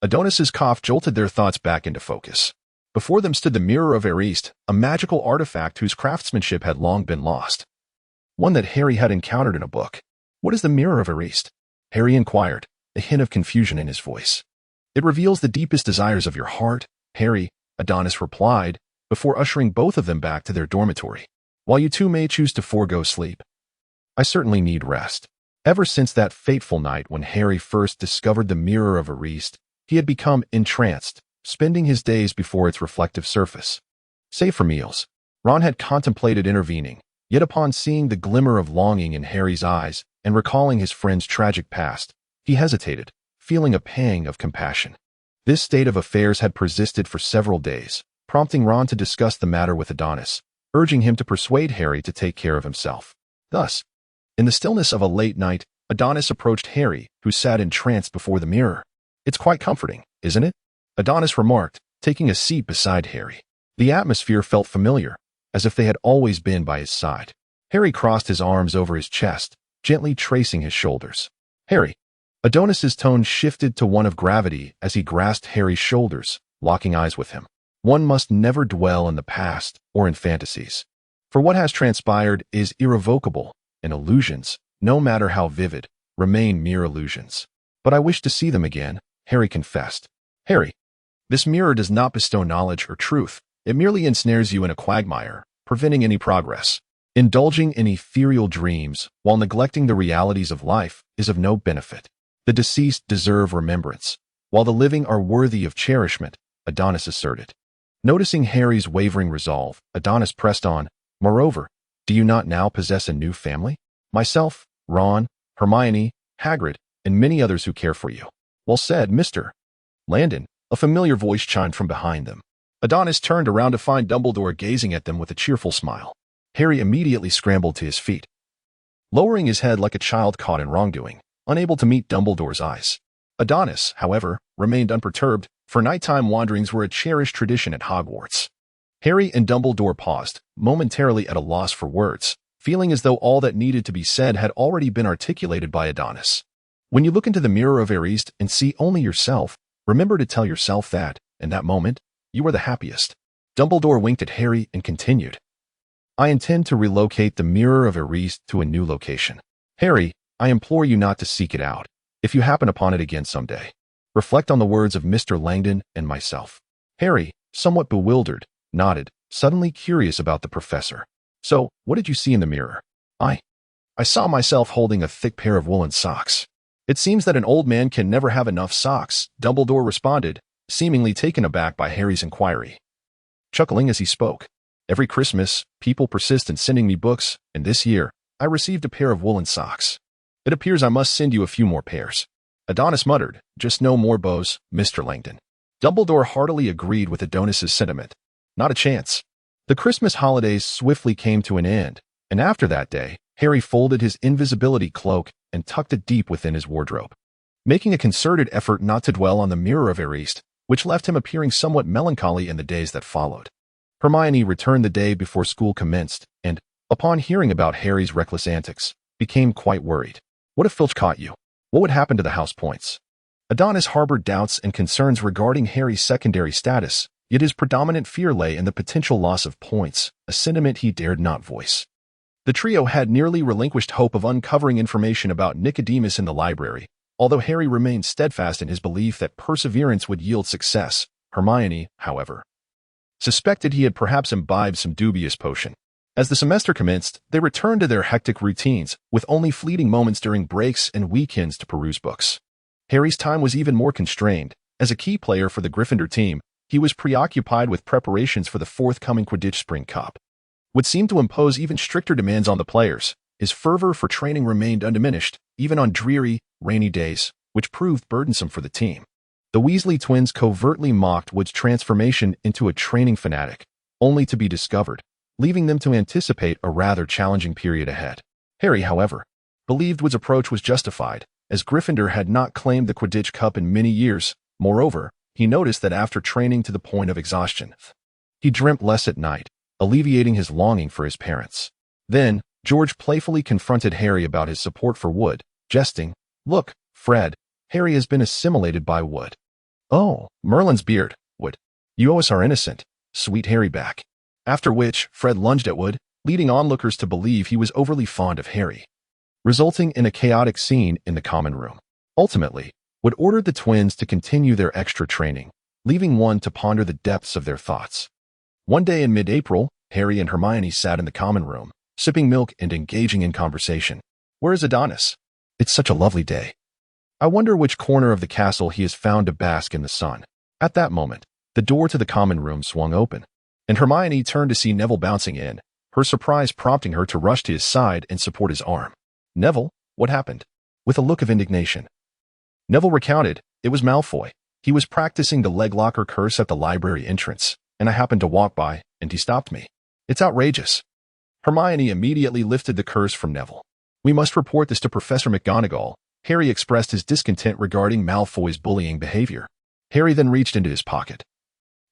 Adonis's cough jolted their thoughts back into focus. Before them stood the Mirror of Eris, a magical artifact whose craftsmanship had long been lost. One that Harry had encountered in a book. What is the Mirror of Eris? Harry inquired, a hint of confusion in his voice. It reveals the deepest desires of your heart, Harry, Adonis replied, before ushering both of them back to their dormitory. While you two may choose to forego sleep, I certainly need rest. Ever since that fateful night when Harry first discovered the Mirror of Eris, he had become entranced, spending his days before its reflective surface. Save for meals, Ron had contemplated intervening, yet upon seeing the glimmer of longing in Harry's eyes and recalling his friend's tragic past, he hesitated, feeling a pang of compassion. This state of affairs had persisted for several days, prompting Ron to discuss the matter with Adonis, urging him to persuade Harry to take care of himself. Thus, In the stillness of a late night, Adonis approached Harry, who sat entranced before the mirror. "It's quite comforting, isn't it?" Adonis remarked, taking a seat beside Harry. The atmosphere felt familiar, as if they had always been by his side. Harry crossed his arms over his chest, gently tracing his shoulders. "Harry." Adonis's tone shifted to one of gravity as he grasped Harry's shoulders, locking eyes with him. One must never dwell in the past or in fantasies. For what has transpired is irrevocable, and illusions, no matter how vivid, remain mere illusions. "But I wish to see them again," Harry confessed. "Harry, this mirror does not bestow knowledge or truth. It merely ensnares you in a quagmire, preventing any progress. Indulging in ethereal dreams while neglecting the realities of life is of no benefit. The deceased deserve remembrance, while the living are worthy of cherishment," Adonis asserted. Noticing Harry's wavering resolve, Adonis pressed on, "Moreover, do you not now possess a new family? Myself, Ron, Hermione, Hagrid, and many others who care for you." "Well said, Mr. Landon," a familiar voice chimed from behind them. Adonis turned around to find Dumbledore gazing at them with a cheerful smile. Harry immediately scrambled to his feet, lowering his head like a child caught in wrongdoing, unable to meet Dumbledore's eyes. Adonis, however, remained unperturbed, for nighttime wanderings were a cherished tradition at Hogwarts. Harry and Dumbledore paused, momentarily at a loss for words, feeling as though all that needed to be said had already been articulated by Adonis. When you look into the mirror of East and see only yourself, remember to tell yourself that, in that moment, you are the happiest. Dumbledore winked at Harry and continued, "I intend to relocate the mirror of East to a new location. Harry, I implore you not to seek it out, if you happen upon it again someday. Reflect on the words of Mr. Langdon and myself." Harry, somewhat bewildered, nodded, suddenly curious about the professor. "So, what did you see in the mirror?" I saw myself holding a thick pair of woolen socks." "It seems that an old man can never have enough socks," Dumbledore responded, seemingly taken aback by Harry's inquiry. Chuckling as he spoke, "Every Christmas, people persist in sending me books, and this year, I received a pair of woolen socks. It appears I must send you a few more pairs." Adonis muttered, "Just no more bows, Mr. Langdon." Dumbledore heartily agreed with Adonis's sentiment. Not a chance. The Christmas holidays swiftly came to an end, and after that day, Harry folded his invisibility cloak and tucked it deep within his wardrobe, making a concerted effort not to dwell on the mirror of East, which left him appearing somewhat melancholy in the days that followed. Hermione returned the day before school commenced, and, upon hearing about Harry's reckless antics, became quite worried. What if Filch caught you? What would happen to the house points? Adonis harbored doubts and concerns regarding Harry's secondary status, yet his predominant fear lay in the potential loss of points, a sentiment he dared not voice. The trio had nearly relinquished hope of uncovering information about Nicodemus in the library, although Harry remained steadfast in his belief that perseverance would yield success. Hermione, however, suspected he had perhaps imbibed some dubious potion. As the semester commenced, they returned to their hectic routines, with only fleeting moments during breaks and weekends to peruse books. Harry's time was even more constrained. As a key player for the Gryffindor team, he was preoccupied with preparations for the forthcoming Quidditch Spring Cup, which seemed to impose even stricter demands on the players. His fervor for training remained undiminished, even on dreary, rainy days, which proved burdensome for the team. The Weasley twins covertly mocked Wood's transformation into a training fanatic, only to be discovered, leaving them to anticipate a rather challenging period ahead. Harry, however, believed Wood's approach was justified, as Gryffindor had not claimed the Quidditch Cup in many years. Moreover, he noticed that after training to the point of exhaustion, he dreamt less at night, alleviating his longing for his parents. Then, George playfully confronted Harry about his support for Wood, jesting, "Look, Fred, Harry has been assimilated by Wood." "Oh, Merlin's beard, Wood. You owe us our innocent, sweet Harry back." After which, Fred lunged at Wood, leading onlookers to believe he was overly fond of Harry, resulting in a chaotic scene in the common room. Ultimately, Wood ordered the twins to continue their extra training, leaving one to ponder the depths of their thoughts. One day in mid-April, Harry and Hermione sat in the common room, sipping milk and engaging in conversation. "Where is Adonis? It's such a lovely day. I wonder which corner of the castle he has found to bask in the sun." At that moment, the door to the common room swung open, and Hermione turned to see Neville bouncing in, her surprise prompting her to rush to his side and support his arm. "Neville, what happened?" With a look of indignation, Neville recounted, "It was Malfoy. He was practicing the leg locker curse at the library entrance, and I happened to walk by, and he stopped me. It's outrageous." Hermione immediately lifted the curse from Neville. We must report this to Professor McGonagall. Harry expressed his discontent regarding Malfoy's bullying behavior. Harry then reached into his pocket,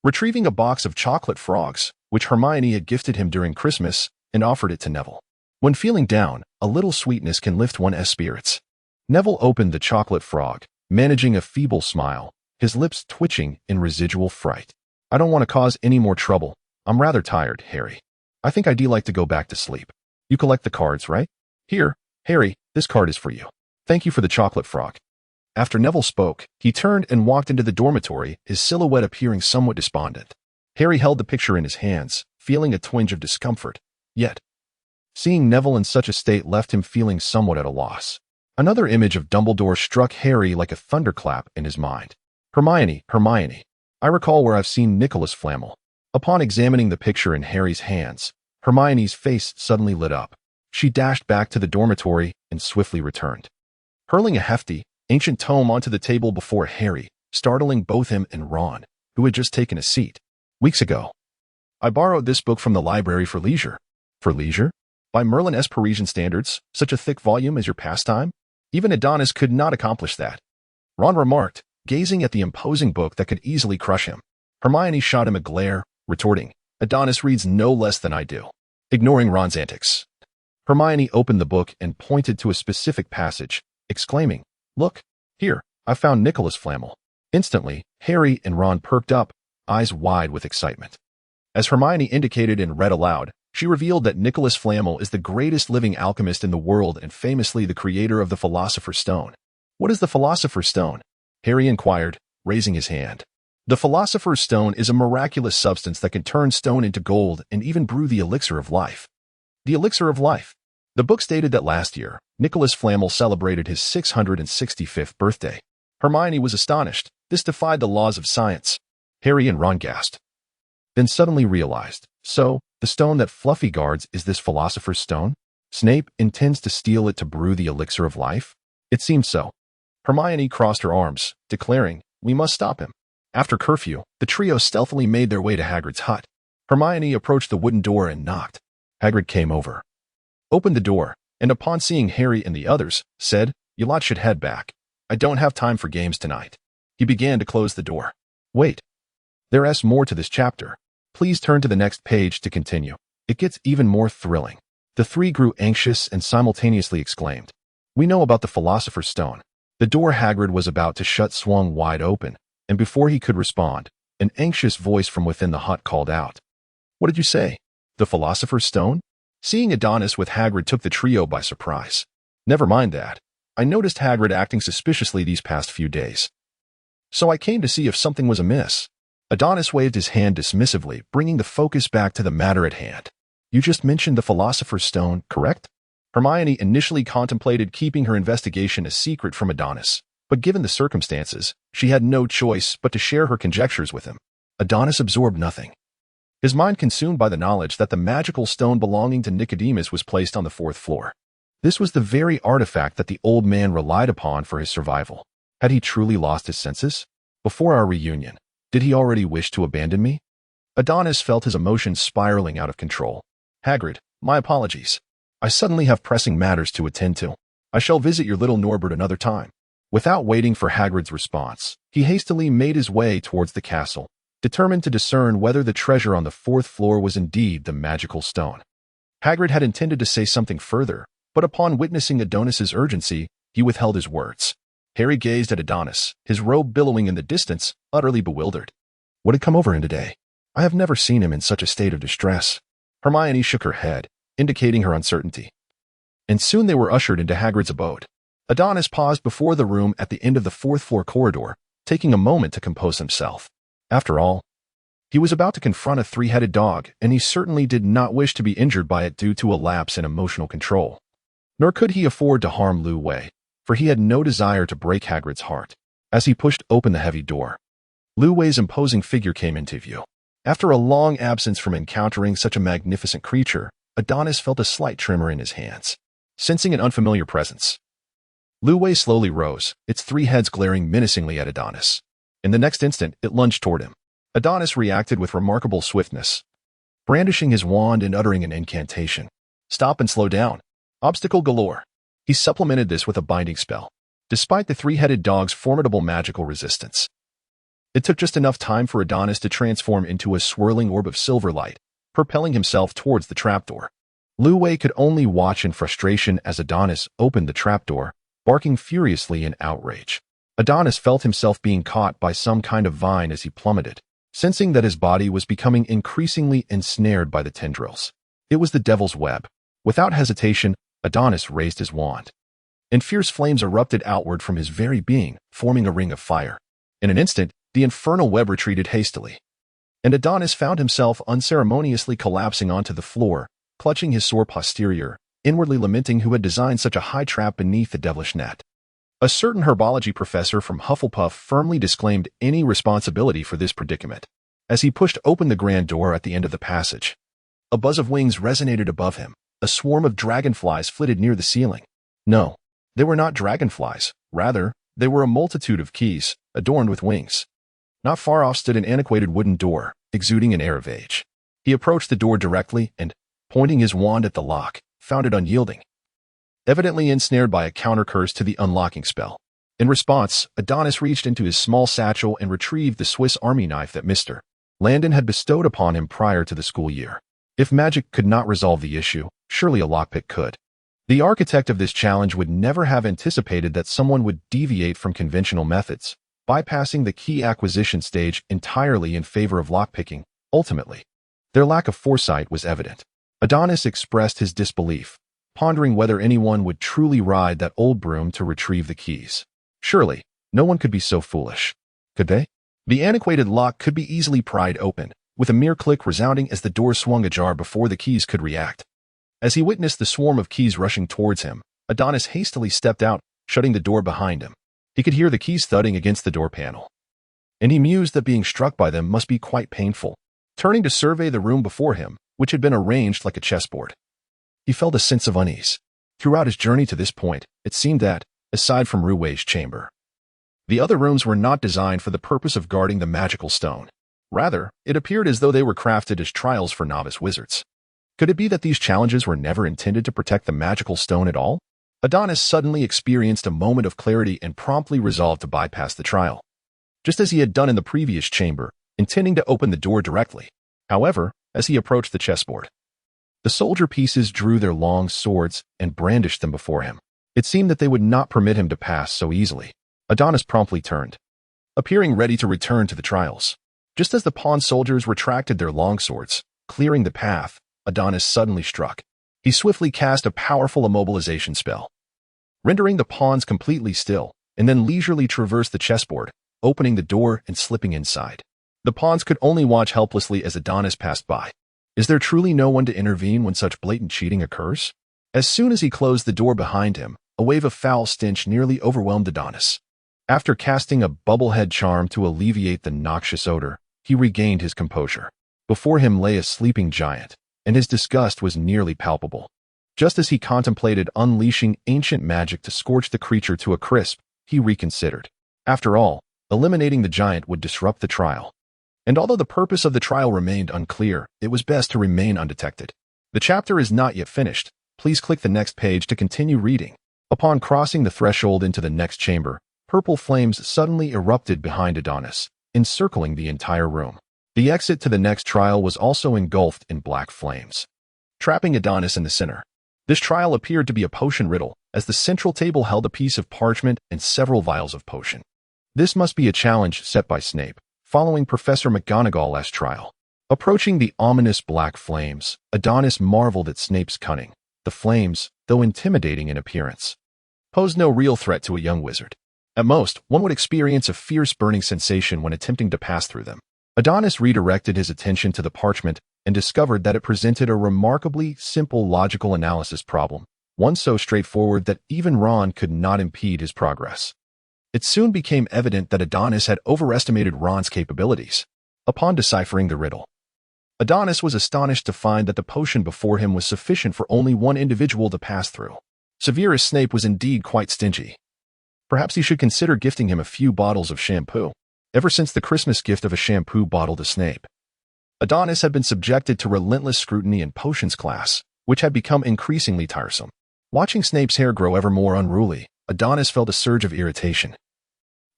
retrieving a box of chocolate frogs, which Hermione had gifted him during Christmas, and offered it to Neville. When feeling down, a little sweetness can lift one's spirits. Neville opened the chocolate frog, managing a feeble smile, his lips twitching in residual fright. I don't want to cause any more trouble. I'm rather tired, Harry. I think I'd like to go back to sleep. You collect the cards, right? Here, Harry, this card is for you. Thank you for the chocolate frog. After Neville spoke, he turned and walked into the dormitory, his silhouette appearing somewhat despondent. Harry held the picture in his hands, feeling a twinge of discomfort. Yet, seeing Neville in such a state left him feeling somewhat at a loss. Another image of Dumbledore struck Harry like a thunderclap in his mind. Hermione, I recall where I've seen Nicholas Flamel. Upon examining the picture in Harry's hands, Hermione's face suddenly lit up. She dashed back to the dormitory and swiftly returned, hurling a hefty, ancient tome onto the table before Harry, startling both him and Ron, who had just taken a seat. Weeks ago, I borrowed this book from the library for leisure. For leisure? By Merlin S. Parisian standards, such a thick volume as your pastime? Even Adonis could not accomplish that, Ron remarked, gazing at the imposing book that could easily crush him. Hermione shot him a glare, retorting, Adonis reads no less than I do. Ignoring Ron's antics, Hermione opened the book and pointed to a specific passage, exclaiming, Look, here, I found Nicholas Flamel. Instantly, Harry and Ron perked up, eyes wide with excitement. As Hermione indicated and read aloud, she revealed that Nicholas Flamel is the greatest living alchemist in the world and famously the creator of the Philosopher's Stone. What is the Philosopher's Stone? Harry inquired, raising his hand. The Philosopher's Stone is a miraculous substance that can turn stone into gold and even brew the elixir of life. The elixir of life. The book stated that last year, Nicholas Flamel celebrated his 665th birthday. Hermione was astonished. This defied the laws of science. Harry and Ron gasped, then suddenly realized, so, the stone that Fluffy guards is this Philosopher's Stone? Snape intends to steal it to brew the elixir of life? It seemed so. Hermione crossed her arms, declaring, We must stop him. After curfew, the trio stealthily made their way to Hagrid's hut. Hermione approached the wooden door and knocked. Hagrid came over, opened the door, and upon seeing Harry and the others, said, You lot should head back. I don't have time for games tonight. He began to close the door. Wait. There's more to this chapter. Please turn to the next page to continue. It gets even more thrilling. The three grew anxious and simultaneously exclaimed, We know about the Philosopher's Stone. The door Hagrid was about to shut swung wide open, and before he could respond, an anxious voice from within the hut called out, What did you say? The Philosopher's Stone? Seeing Adonis with Hagrid took the trio by surprise. Never mind that. I noticed Hagrid acting suspiciously these past few days. So I came to see if something was amiss. Adonis waved his hand dismissively, bringing the focus back to the matter at hand. You just mentioned the Philosopher's Stone, correct? Hermione initially contemplated keeping her investigation a secret from Adonis, but given the circumstances, she had no choice but to share her conjectures with him. Adonis absorbed nothing, his mind consumed by the knowledge that the magical stone belonging to Nicodemus was placed on the 4th floor. This was the very artifact that the old man relied upon for his survival. Had he truly lost his senses? Before our reunion, did he already wish to abandon me? Adonis felt his emotions spiraling out of control. Hagrid, my apologies. I suddenly have pressing matters to attend to. I shall visit your little Norbert another time. Without waiting for Hagrid's response, he hastily made his way towards the castle, determined to discern whether the treasure on the 4th floor was indeed the magical stone. Hagrid had intended to say something further, but upon witnessing Adonis's urgency, he withheld his words. Harry gazed at Adonis, his robe billowing in the distance, utterly bewildered. What had come over him today? I have never seen him in such a state of distress. Hermione shook her head, indicating her uncertainty. And soon they were ushered into Hagrid's abode. Adonis paused before the room at the end of the 4th floor corridor, taking a moment to compose himself. After all, he was about to confront a 3-headed dog, and he certainly did not wish to be injured by it due to a lapse in emotional control. Nor could he afford to harm Lu Wei, for he had no desire to break Hagrid's heart. As he pushed open the heavy door, Lu Wei's imposing figure came into view. After a long absence from encountering such a magnificent creature, Adonis felt a slight tremor in his hands, sensing an unfamiliar presence. Lu Wei slowly rose, its 3 heads glaring menacingly at Adonis. In the next instant, it lunged toward him. Adonis reacted with remarkable swiftness, brandishing his wand and uttering an incantation. Stop and slow down. Obstacle galore. He supplemented this with a binding spell. Despite the three-headed dog's formidable magical resistance, it took just enough time for Adonis to transform into a swirling orb of silver light, propelling himself towards the trapdoor. Lu Wei could only watch in frustration as Adonis opened the trapdoor, barking furiously in outrage. Adonis felt himself being caught by some kind of vine as he plummeted, sensing that his body was becoming increasingly ensnared by the tendrils. It was the devil's web. Without hesitation, Adonis raised his wand, and fierce flames erupted outward from his very being, forming a ring of fire. In an instant, the infernal web retreated hastily, and Adonis found himself unceremoniously collapsing onto the floor, clutching his sore posterior, inwardly lamenting who had designed such a high trap beneath the devilish net. A certain herbology professor from Hufflepuff firmly disclaimed any responsibility for this predicament. As he pushed open the grand door at the end of the passage, a buzz of wings resonated above him. A swarm of dragonflies flitted near the ceiling. No, they were not dragonflies. Rather, they were a multitude of keys, adorned with wings. Not far off stood an antiquated wooden door, exuding an air of age. He approached the door directly and, pointing his wand at the lock, found it unyielding, evidently ensnared by a counter-curse to the unlocking spell. In response, Adonis reached into his small satchel and retrieved the Swiss Army knife that Mr. Landon had bestowed upon him prior to the school year. If magic could not resolve the issue, surely a lockpick could. The architect of this challenge would never have anticipated that someone would deviate from conventional methods, bypassing the key acquisition stage entirely in favor of lockpicking. Ultimately, their lack of foresight was evident. Adonis expressed his disbelief, pondering whether anyone would truly ride that old broom to retrieve the keys. Surely, no one could be so foolish. Could they? The antiquated lock could be easily pried open, with a mere click resounding as the door swung ajar before the keys could react. As he witnessed the swarm of keys rushing towards him, Adonis hastily stepped out, shutting the door behind him. He could hear the keys thudding against the door panel, and he mused that being struck by them must be quite painful. Turning to survey the room before him, which had been arranged like a chessboard, he felt a sense of unease. Throughout his journey to this point, it seemed that, aside from Ru Wei's chamber, the other rooms were not designed for the purpose of guarding the magical stone. Rather, it appeared as though they were crafted as trials for novice wizards. Could it be that these challenges were never intended to protect the magical stone at all? Adonis suddenly experienced a moment of clarity and promptly resolved to bypass the trial, just as he had done in the previous chamber, intending to open the door directly. However, as he approached the chessboard, the soldier pieces drew their long swords and brandished them before him. It seemed that they would not permit him to pass so easily. Adonis promptly turned, appearing ready to return to the trials. Just as the pawn soldiers retracted their longswords, clearing the path, Adonis suddenly struck. He swiftly cast a powerful immobilization spell, rendering the pawns completely still, and then leisurely traversed the chessboard, opening the door and slipping inside. The pawns could only watch helplessly as Adonis passed by. Is there truly no one to intervene when such blatant cheating occurs? As soon as he closed the door behind him, a wave of foul stench nearly overwhelmed Adonis. After casting a bubblehead charm to alleviate the noxious odor, he regained his composure. Before him lay a sleeping giant, and his disgust was nearly palpable. Just as he contemplated unleashing ancient magic to scorch the creature to a crisp, he reconsidered. After all, eliminating the giant would disrupt the trial. And although the purpose of the trial remained unclear, it was best to remain undetected. The chapter is not yet finished. Please click the next page to continue reading. Upon crossing the threshold into the next chamber, purple flames suddenly erupted behind Adonis, encircling the entire room. The exit to the next trial was also engulfed in black flames, trapping Adonis in the center. This trial appeared to be a potion riddle, as the central table held a piece of parchment and several vials of potion. This must be a challenge set by Snape, following Professor McGonagall's last trial. Approaching the ominous black flames, Adonis marveled at Snape's cunning. The flames, though intimidating in appearance, posed no real threat to a young wizard. At most, one would experience a fierce burning sensation when attempting to pass through them. Adonis redirected his attention to the parchment and discovered that it presented a remarkably simple logical analysis problem, one so straightforward that even Ron could not impede his progress. It soon became evident that Adonis had overestimated Ron's capabilities. Upon deciphering the riddle, Adonis was astonished to find that the potion before him was sufficient for only one individual to pass through. Severus Snape was indeed quite stingy. Perhaps he should consider gifting him a few bottles of shampoo. Ever since the Christmas gift of a shampoo bottle to Snape, Adonis had been subjected to relentless scrutiny in potions class, which had become increasingly tiresome. Watching Snape's hair grow ever more unruly, Adonis felt a surge of irritation.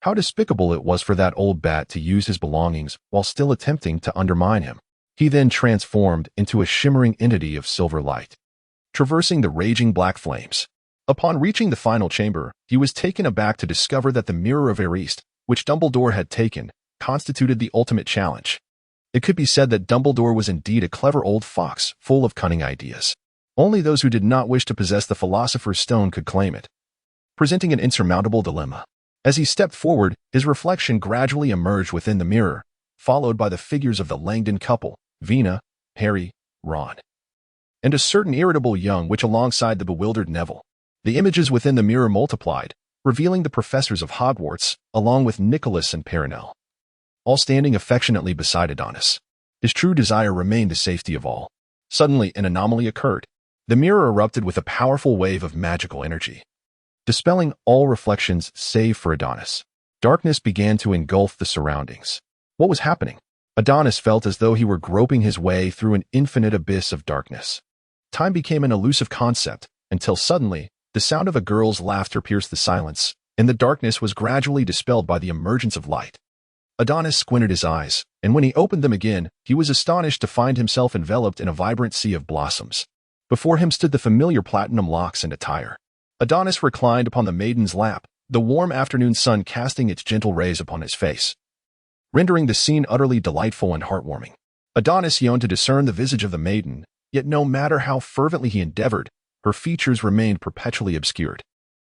How despicable it was for that old bat to use his belongings while still attempting to undermine him. He then transformed into a shimmering entity of silver light, traversing the raging black flames. Upon reaching the final chamber, he was taken aback to discover that the Mirror of Erised, which Dumbledore had taken, constituted the ultimate challenge. It could be said that Dumbledore was indeed a clever old fox, full of cunning ideas. Only those who did not wish to possess the Philosopher's Stone could claim it, presenting an insurmountable dilemma. As he stepped forward, his reflection gradually emerged within the mirror, followed by the figures of the Langdon couple, Vina, Harry, Ron, and a certain irritable young witch alongside the bewildered Neville. The images within the mirror multiplied, revealing the professors of Hogwarts, along with Nicholas and Perenelle, all standing affectionately beside Adonis. His true desire remained the safety of all. Suddenly, an anomaly occurred. The mirror erupted with a powerful wave of magical energy, dispelling all reflections save for Adonis. Darkness began to engulf the surroundings. What was happening? Adonis felt as though he were groping his way through an infinite abyss of darkness. Time became an elusive concept, until suddenly, the sound of a girl's laughter pierced the silence, and the darkness was gradually dispelled by the emergence of light. Adonis squinted his eyes, and when he opened them again, he was astonished to find himself enveloped in a vibrant sea of blossoms. Before him stood the familiar platinum locks and attire. Adonis reclined upon the maiden's lap, the warm afternoon sun casting its gentle rays upon his face, rendering the scene utterly delightful and heartwarming. Adonis yearned to discern the visage of the maiden, yet no matter how fervently he endeavored, her features remained perpetually obscured.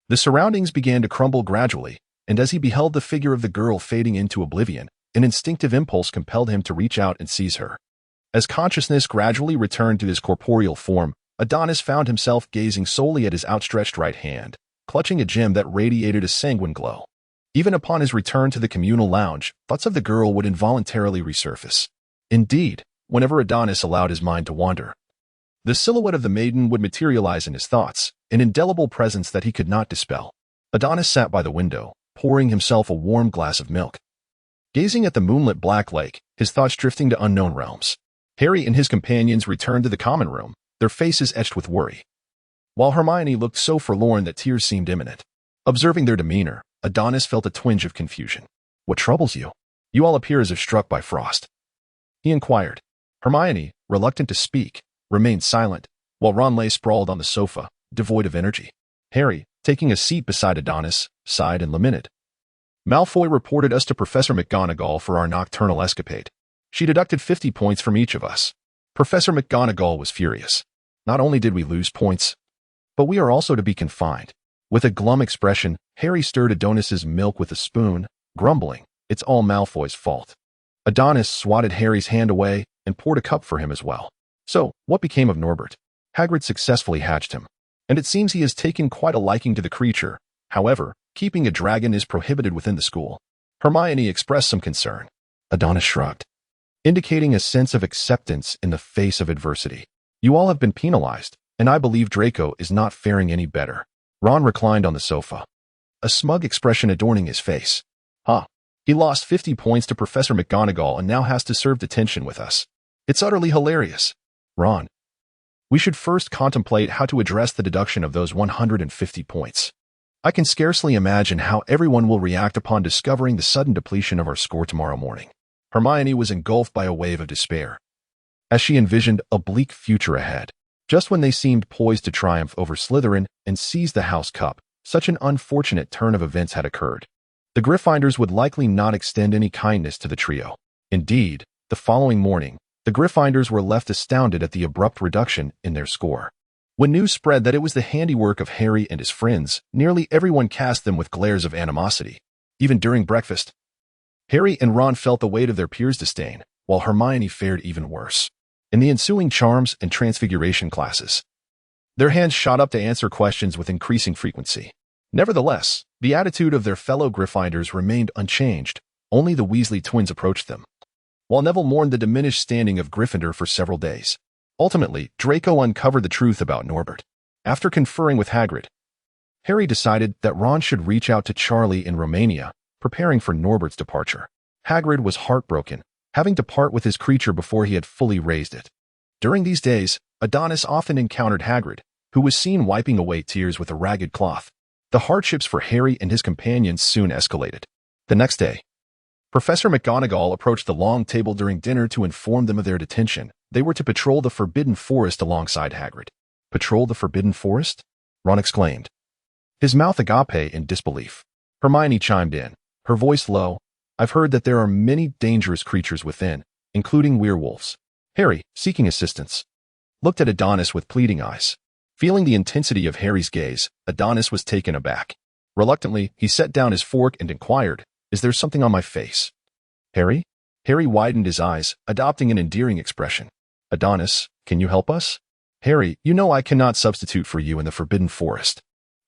The surroundings began to crumble gradually, and as he beheld the figure of the girl fading into oblivion, an instinctive impulse compelled him to reach out and seize her. As consciousness gradually returned to his corporeal form, Adonis found himself gazing solely at his outstretched right hand, clutching a gem that radiated a sanguine glow. Even upon his return to the communal lounge, thoughts of the girl would involuntarily resurface. Indeed, whenever Adonis allowed his mind to wander, the silhouette of the maiden would materialize in his thoughts, an indelible presence that he could not dispel. Adonis sat by the window, pouring himself a warm glass of milk, gazing at the moonlit black lake, his thoughts drifting to unknown realms. Harry and his companions returned to the common room, their faces etched with worry, while Hermione looked so forlorn that tears seemed imminent. Observing their demeanor, Adonis felt a twinge of confusion. "What troubles you? You all appear as if struck by frost," he inquired. Hermione, reluctant to speak, remained silent, while Ron lay sprawled on the sofa, devoid of energy. Harry, taking a seat beside Adonis, sighed and lamented. "Malfoy reported us to Professor McGonagall for our nocturnal escapade. She deducted 50 points from each of us." Professor McGonagall was furious. "Not only did we lose points, but we are also to be confined." With a glum expression, Harry stirred Adonis's milk with a spoon, grumbling, "It's all Malfoy's fault." Adonis swatted Harry's hand away and poured a cup for him as well. "So, what became of Norbert?" "Hagrid successfully hatched him, and it seems he has taken quite a liking to the creature. However, keeping a dragon is prohibited within the school." Hermione expressed some concern. Adonis shrugged, indicating a sense of acceptance in the face of adversity. "You all have been penalized, and I believe Draco is not faring any better." Ron reclined on the sofa, a smug expression adorning his face. He lost 50 points to Professor McGonagall and now has to serve detention with us. It's utterly hilarious." "Ron, we should first contemplate how to address the deduction of those 150 points. I can scarcely imagine how everyone will react upon discovering the sudden depletion of our score tomorrow morning." Hermione was engulfed by a wave of despair, as she envisioned a bleak future ahead. Just when they seemed poised to triumph over Slytherin and seize the House Cup, such an unfortunate turn of events had occurred. The Gryffindors would likely not extend any kindness to the trio. Indeed, the following morning, the Gryffindors were left astounded at the abrupt reduction in their score. When news spread that it was the handiwork of Harry and his friends, nearly everyone cast them with glares of animosity. Even during breakfast, Harry and Ron felt the weight of their peers' disdain, while Hermione fared even worse. In the ensuing charms and transfiguration classes, their hands shot up to answer questions with increasing frequency. Nevertheless, the attitude of their fellow Gryffindors remained unchanged. Only the Weasley twins approached them, while Neville mourned the diminished standing of Gryffindor for several days. Ultimately, Draco uncovered the truth about Norbert. After conferring with Hagrid, Harry decided that Ron should reach out to Charlie in Romania, preparing for Norbert's departure. Hagrid was heartbroken, having to part with his creature before he had fully raised it. During these days, Adonis often encountered Hagrid, who was seen wiping away tears with a ragged cloth. The hardships for Harry and his companions soon escalated. The next day, Professor McGonagall approached the long table during dinner to inform them of their detention. They were to patrol the Forbidden Forest alongside Hagrid. Patrol the Forbidden Forest? Ron exclaimed, his mouth agape in disbelief. Hermione chimed in, her voice low. I've heard that there are many dangerous creatures within, including werewolves. Harry, seeking assistance, looked at Adonis with pleading eyes. Feeling the intensity of Harry's gaze, Adonis was taken aback. Reluctantly, he set down his fork and inquired, is there something on my face? Harry? Harry widened his eyes, adopting an endearing expression. Adonis, can you help us? Harry, you know I cannot substitute for you in the Forbidden Forest.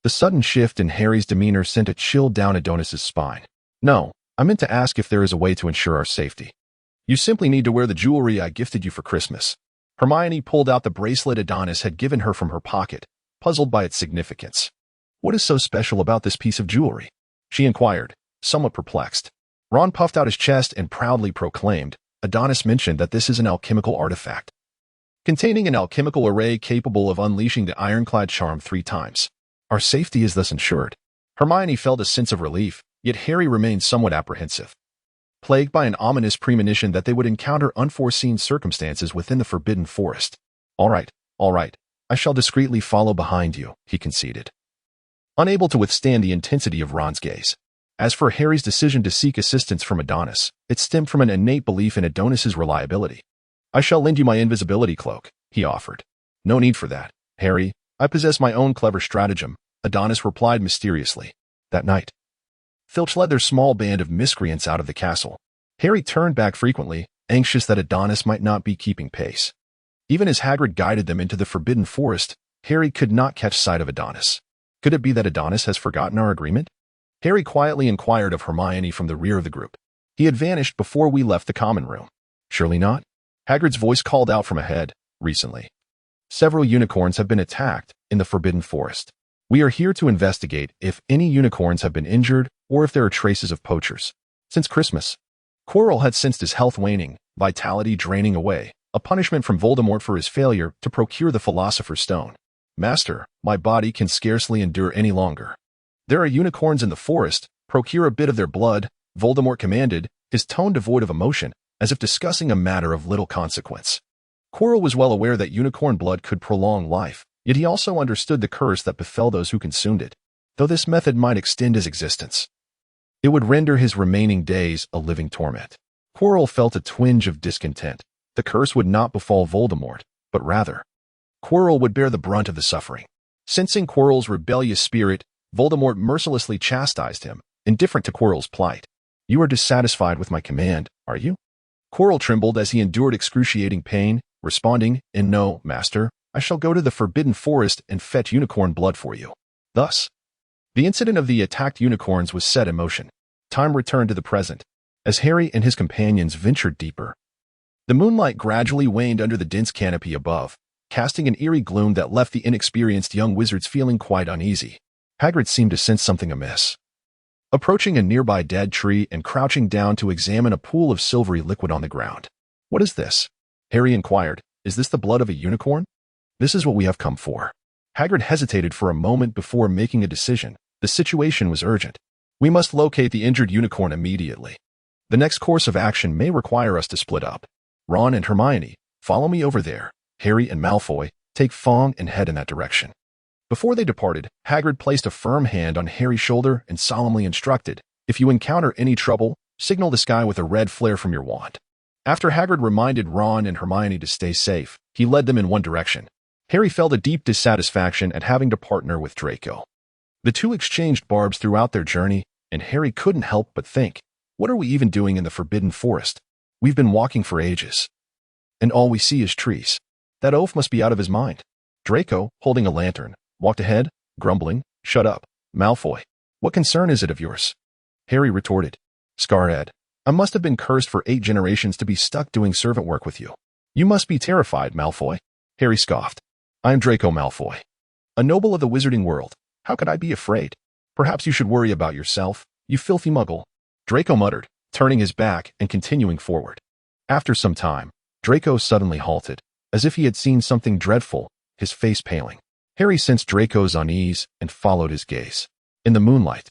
The sudden shift in Harry's demeanor sent a chill down Adonis's spine. No, I meant to ask if there is a way to ensure our safety. You simply need to wear the jewelry I gifted you for Christmas. Hermione pulled out the bracelet Adonis had given her from her pocket, puzzled by its significance. What is so special about this piece of jewelry? She inquired, somewhat perplexed. Ron puffed out his chest and proudly proclaimed, Adonis mentioned that this is an alchemical artifact, containing an alchemical array capable of unleashing the ironclad charm 3 times. Our safety is thus ensured. Hermione felt a sense of relief, yet Harry remained somewhat apprehensive, plagued by an ominous premonition that they would encounter unforeseen circumstances within the Forbidden Forest. All right, I shall discreetly follow behind you, he conceded, unable to withstand the intensity of Ron's gaze. As for Harry's decision to seek assistance from Adonis, it stemmed from an innate belief in Adonis's reliability. I shall lend you my invisibility cloak, he offered. No need for that, Harry. I possess my own clever stratagem, Adonis replied mysteriously. That night, Filch led their small band of miscreants out of the castle. Harry turned back frequently, anxious that Adonis might not be keeping pace. Even as Hagrid guided them into the Forbidden Forest, Harry could not catch sight of Adonis. Could it be that Adonis has forgotten our agreement? Harry quietly inquired of Hermione from the rear of the group. He had vanished before we left the common room. Surely not? Hagrid's voice called out from ahead. Recently, several unicorns have been attacked in the Forbidden Forest. We are here to investigate if any unicorns have been injured or if there are traces of poachers. Since Christmas, Quirrell had sensed his health waning, vitality draining away, a punishment from Voldemort for his failure to procure the Philosopher's Stone. Master, my body can scarcely endure any longer. There are unicorns in the forest. Procure a bit of their blood, Voldemort commanded, his tone devoid of emotion, as if discussing a matter of little consequence. Quirrell was well aware that unicorn blood could prolong life, yet he also understood the curse that befell those who consumed it. Though this method might extend his existence, it would render his remaining days a living torment. Quirrell felt a twinge of discontent. The curse would not befall Voldemort, but rather, Quirrell would bear the brunt of the suffering. Sensing Quirrell's rebellious spirit, Voldemort mercilessly chastised him, indifferent to Quirrell's plight. You are dissatisfied with my command, are you? Quirrell trembled as he endured excruciating pain, responding, no, master, I shall go to the Forbidden Forest and fetch unicorn blood for you. Thus, the incident of the attacked unicorns was set in motion. Time returned to the present, as Harry and his companions ventured deeper. The moonlight gradually waned under the dense canopy above, casting an eerie gloom that left the inexperienced young wizards feeling quite uneasy. Hagrid seemed to sense something amiss. Approaching a nearby dead tree and crouching down to examine a pool of silvery liquid on the ground. What is this? Harry inquired. Is this the blood of a unicorn? This is what we have come for. Hagrid hesitated for a moment before making a decision. The situation was urgent. We must locate the injured unicorn immediately. The next course of action may require us to split up. Ron and Hermione, follow me over there. Harry and Malfoy, take Fong and head in that direction. Before they departed, Hagrid placed a firm hand on Harry's shoulder and solemnly instructed, if you encounter any trouble, signal the sky with a red flare from your wand. After Hagrid reminded Ron and Hermione to stay safe, he led them in one direction. Harry felt a deep dissatisfaction at having to partner with Draco. The two exchanged barbs throughout their journey, and Harry couldn't help but think, what are we even doing in the Forbidden Forest? We've been walking for ages, and all we see is trees. That oaf must be out of his mind. Draco, holding a lantern, walked ahead, grumbling, shut up, Malfoy. What concern is it of yours? Harry retorted, Scarhead, I must have been cursed for 8 generations to be stuck doing servant work with you. You must be terrified, Malfoy. Harry scoffed. I am Draco Malfoy, a noble of the wizarding world. How could I be afraid? Perhaps you should worry about yourself, you filthy muggle. Draco muttered, turning his back and continuing forward. After some time, Draco suddenly halted, as if he had seen something dreadful, his face paling. Harry sensed Draco's unease and followed his gaze. In the moonlight,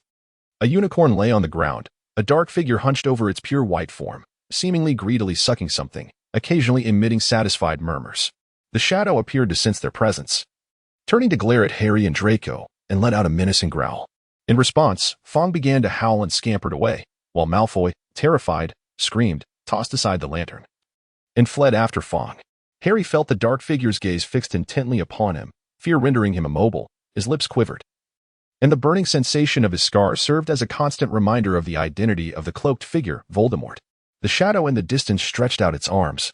a unicorn lay on the ground, a dark figure hunched over its pure white form, seemingly greedily sucking something, occasionally emitting satisfied murmurs. The shadow appeared to sense their presence, turning to glare at Harry and Draco, and let out a menacing growl. In response, Fong began to howl and scampered away, while Malfoy, terrified, screamed, tossed aside the lantern, and fled after Fong. Harry felt the dark figure's gaze fixed intently upon him, fear rendering him immobile. His lips quivered, and the burning sensation of his scar served as a constant reminder of the identity of the cloaked figure, Voldemort. The shadow in the distance stretched out its arms,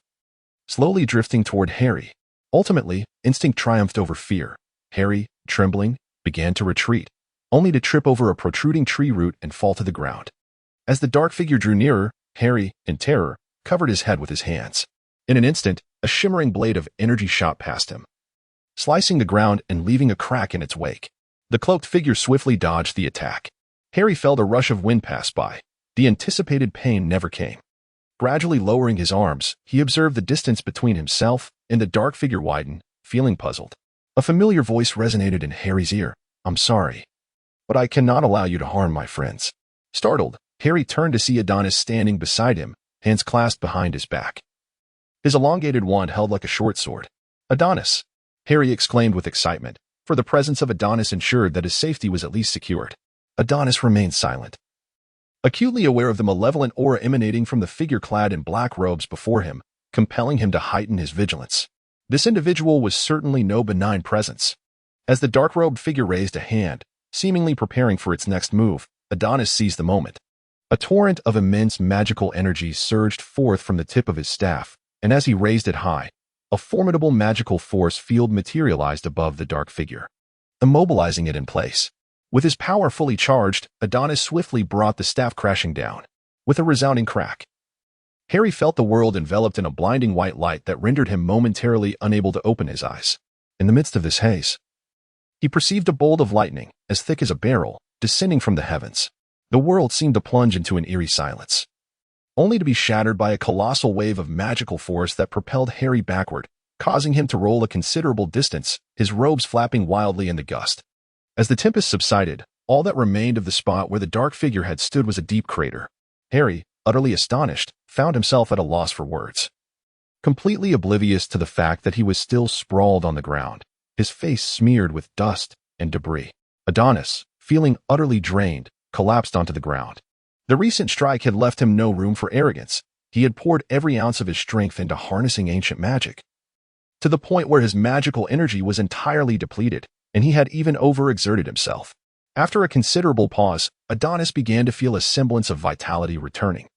slowly drifting toward Harry. Ultimately, instinct triumphed over fear. Harry, trembling, began to retreat, only to trip over a protruding tree root and fall to the ground. As the dark figure drew nearer, Harry, in terror, covered his head with his hands. In an instant, a shimmering blade of energy shot past him, slicing the ground and leaving a crack in its wake. The cloaked figure swiftly dodged the attack. Harry felt a rush of wind pass by. The anticipated pain never came. Gradually lowering his arms, he observed the distance between himself and the dark figure widen, feeling puzzled. A familiar voice resonated in Harry's ear. "I'm sorry, but I cannot allow you to harm my friends." Startled, Harry turned to see Adonis standing beside him, hands clasped behind his back. His elongated wand held like a short sword. "Adonis!" Harry exclaimed with excitement, for the presence of Adonis ensured that his safety was at least secured. Adonis remained silent, acutely aware of the malevolent aura emanating from the figure clad in black robes before him, compelling him to heighten his vigilance. This individual was certainly no benign presence. As the dark-robed figure raised a hand, seemingly preparing for its next move, Adonis seized the moment. A torrent of immense magical energy surged forth from the tip of his staff, and as he raised it high, a formidable magical force field materialized above the dark figure, immobilizing it in place. With his power fully charged, Adonis swiftly brought the staff crashing down, with a resounding crack. Harry felt the world enveloped in a blinding white light that rendered him momentarily unable to open his eyes. In the midst of this haze, he perceived a bolt of lightning, as thick as a barrel, descending from the heavens. The world seemed to plunge into an eerie silence, only to be shattered by a colossal wave of magical force that propelled Harry backward, causing him to roll a considerable distance, his robes flapping wildly in the gust. As the tempest subsided, all that remained of the spot where the dark figure had stood was a deep crater. Harry, utterly astonished, found himself at a loss for words. Completely oblivious to the fact that he was still sprawled on the ground, his face smeared with dust and debris. Adonis, feeling utterly drained, collapsed onto the ground. The recent strike had left him no room for arrogance. He had poured every ounce of his strength into harnessing ancient magic, to the point where his magical energy was entirely depleted, and he had even overexerted himself. After a considerable pause, Adonis began to feel a semblance of vitality returning.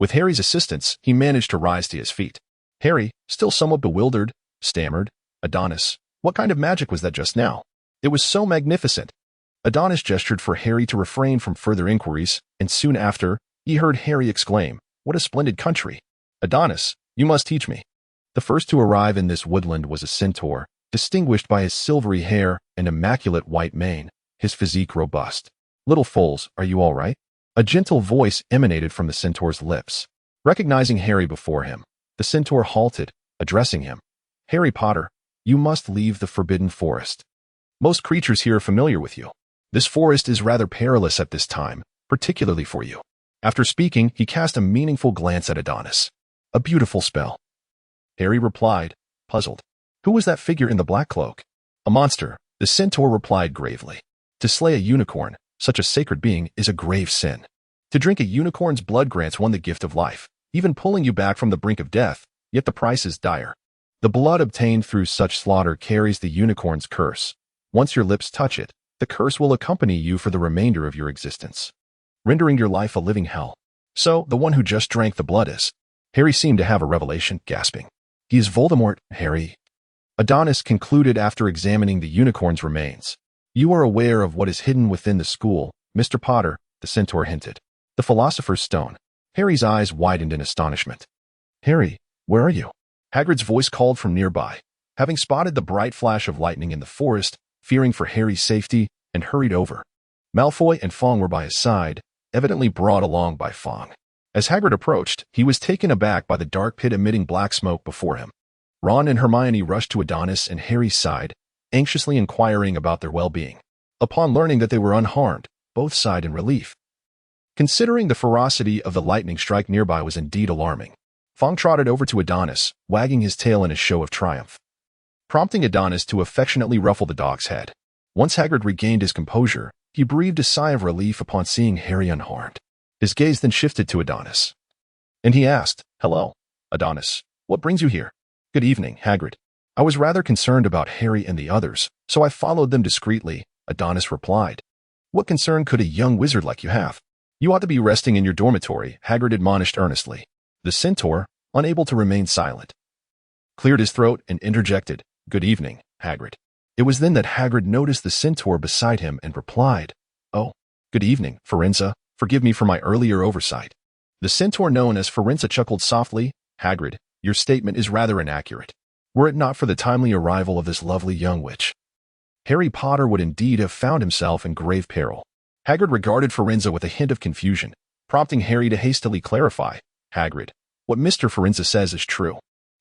With Harry's assistance, he managed to rise to his feet. Harry, still somewhat bewildered, stammered, "Adonis, what kind of magic was that just now? It was so magnificent." Adonis gestured for Harry to refrain from further inquiries, and soon after, he heard Harry exclaim, "What a splendid country! Adonis, you must teach me." The first to arrive in this woodland was a centaur, distinguished by his silvery hair and immaculate white mane, his physique robust. "Little foals, are you all right?" A gentle voice emanated from the centaur's lips. Recognizing Harry before him, the centaur halted, addressing him. "Harry Potter, you must leave the Forbidden Forest. Most creatures here are familiar with you. This forest is rather perilous at this time, particularly for you." After speaking, he cast a meaningful glance at Adonis. "A beautiful spell." Harry replied, puzzled. "Who was that figure in the black cloak?" "A monster," the centaur replied gravely. "To slay a unicorn, such a sacred being, is a grave sin. To drink a unicorn's blood grants one the gift of life, even pulling you back from the brink of death, yet the price is dire. The blood obtained through such slaughter carries the unicorn's curse. Once your lips touch it, the curse will accompany you for the remainder of your existence, rendering your life a living hell. So, the one who just drank the blood is—" Harry seemed to have a revelation, gasping. "He is Voldemort, Harry," Adonis concluded after examining the unicorn's remains. "You are aware of what is hidden within the school, Mr. Potter," the centaur hinted. "The Philosopher's Stone." Harry's eyes widened in astonishment. "Harry, where are you?" Hagrid's voice called from nearby. Having spotted the bright flash of lightning in the forest, fearing for Harry's safety, and hurried over. Malfoy and Fong were by his side, evidently brought along by Fong. As Hagrid approached, he was taken aback by the dark pit emitting black smoke before him. Ron and Hermione rushed to Adonis and Harry's side, anxiously inquiring about their well-being. Upon learning that they were unharmed, both sighed in relief. Considering the ferocity of the lightning strike nearby was indeed alarming, Fong trotted over to Adonis, wagging his tail in a show of triumph, prompting Adonis to affectionately ruffle the dog's head. Once Hagrid regained his composure, he breathed a sigh of relief upon seeing Harry unharmed. His gaze then shifted to Adonis, and he asked, "Hello, Adonis. What brings you here?" "Good evening, Hagrid. I was rather concerned about Harry and the others, so I followed them discreetly," Adonis replied. "What concern could a young wizard like you have? You ought to be resting in your dormitory," Hagrid admonished earnestly. The centaur, unable to remain silent, cleared his throat and interjected, "Good evening, Hagrid." It was then that Hagrid noticed the centaur beside him and replied, "Oh, good evening, Forenza. Forgive me for my earlier oversight." The centaur known as Forenza chuckled softly, "Hagrid, your statement is rather inaccurate. Were it not for the timely arrival of this lovely young witch, Harry Potter would indeed have found himself in grave peril." Hagrid regarded Forenza with a hint of confusion, prompting Harry to hastily clarify, "Hagrid, what Mr. Forenza says is true.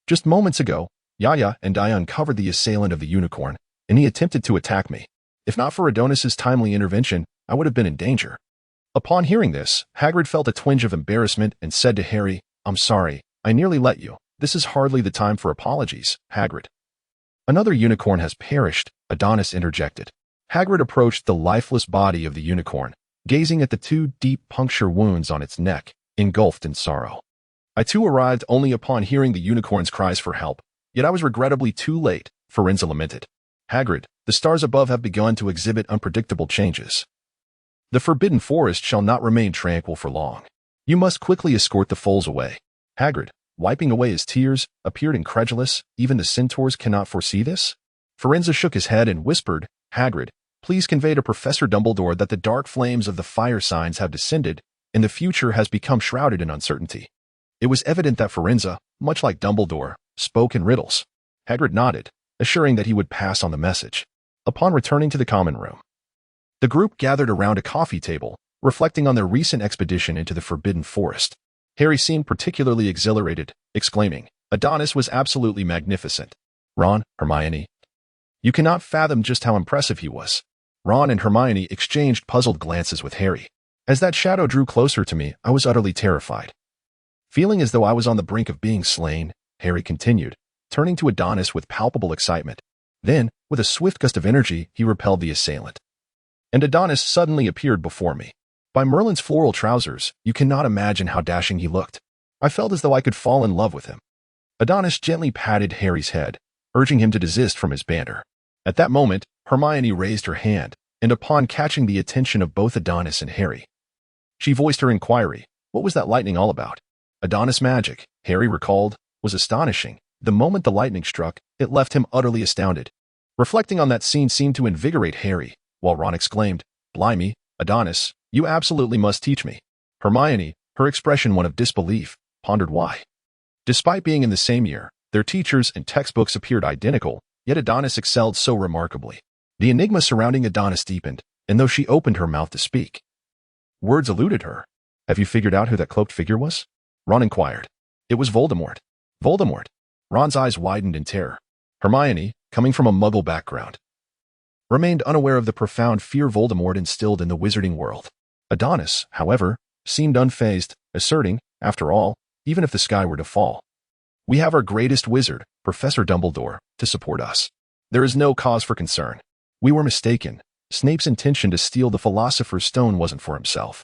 Just moments ago, Yaya and I uncovered the assailant of the unicorn, and he attempted to attack me. If not for Adonis's timely intervention, I would have been in danger." Upon hearing this, Hagrid felt a twinge of embarrassment and said to Harry, "I'm sorry, I nearly let you. This is hardly the time for apologies, Hagrid." "Another unicorn has perished," Adonis interjected. Hagrid approached the lifeless body of the unicorn, gazing at the two deep puncture wounds on its neck, engulfed in sorrow. "I too arrived only upon hearing the unicorn's cries for help, yet I was regrettably too late," Forenza lamented. "Hagrid, the stars above have begun to exhibit unpredictable changes. The Forbidden Forest shall not remain tranquil for long. You must quickly escort the foals away." Hagrid, wiping away his tears, appeared incredulous. "Even the centaurs cannot foresee this?" Forenza shook his head and whispered, "Hagrid, please convey to Professor Dumbledore that the dark flames of the fire signs have descended, and the future has become shrouded in uncertainty." It was evident that Forenza, much like Dumbledore, spoke in riddles. Hagrid nodded, assuring that he would pass on the message. Upon returning to the common room, the group gathered around a coffee table, reflecting on their recent expedition into the Forbidden Forest. Harry seemed particularly exhilarated, exclaiming, "Adonis was absolutely magnificent. Ron, Hermione, you cannot fathom just how impressive he was." Ron and Hermione exchanged puzzled glances with Harry. "As that shadow drew closer to me, I was utterly terrified. Feeling as though I was on the brink of being slain," Harry continued, turning to Adonis with palpable excitement. Then, with a swift gust of energy, he repelled the assailant. And Adonis suddenly appeared before me. By Merlin's floral trousers, you cannot imagine how dashing he looked. I felt as though I could fall in love with him. Adonis gently patted Harry's head, urging him to desist from his banter. At that moment, Hermione raised her hand, and upon catching the attention of both Adonis and Harry, she voiced her inquiry, "What was that lightning all about?" Adonis' magic, Harry recalled, was astonishing. The moment the lightning struck, it left him utterly astounded. Reflecting on that scene seemed to invigorate Harry, while Ron exclaimed, "Blimey, Adonis, you absolutely must teach me." Hermione, her expression one of disbelief, pondered why. Despite being in the same year, their teachers and textbooks appeared identical, yet Adonis excelled so remarkably. The enigma surrounding Adonis deepened, and though she opened her mouth to speak, words eluded her. "Have you figured out who that cloaked figure was?" Ron inquired. "It was Voldemort." "Voldemort?" Ron's eyes widened in terror. Hermione, coming from a Muggle background, remained unaware of the profound fear Voldemort instilled in the wizarding world. Adonis, however, seemed unfazed, asserting, "After all, even if the sky were to fall, we have our greatest wizard, Professor Dumbledore, to support us. There is no cause for concern. We were mistaken. Snape's intention to steal the Philosopher's Stone wasn't for himself,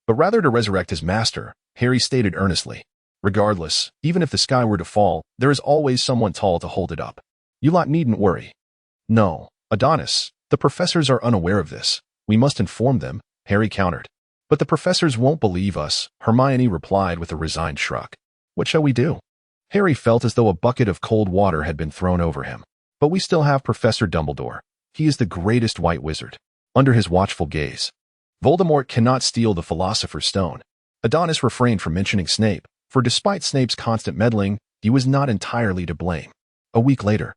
but rather to resurrect his master," Harry stated earnestly. "Regardless, even if the sky were to fall, there is always someone tall to hold it up. You lot needn't worry." "No, Adonis, the professors are unaware of this. We must inform them," Harry countered. "But the professors won't believe us," Hermione replied with a resigned shrug. "What shall we do?" Harry felt as though a bucket of cold water had been thrown over him. "But we still have Professor Dumbledore. He is the greatest white wizard." Under his watchful gaze, "Voldemort cannot steal the Philosopher's Stone." Adonis refrained from mentioning Snape, for despite Snape's constant meddling, he was not entirely to blame. A week later,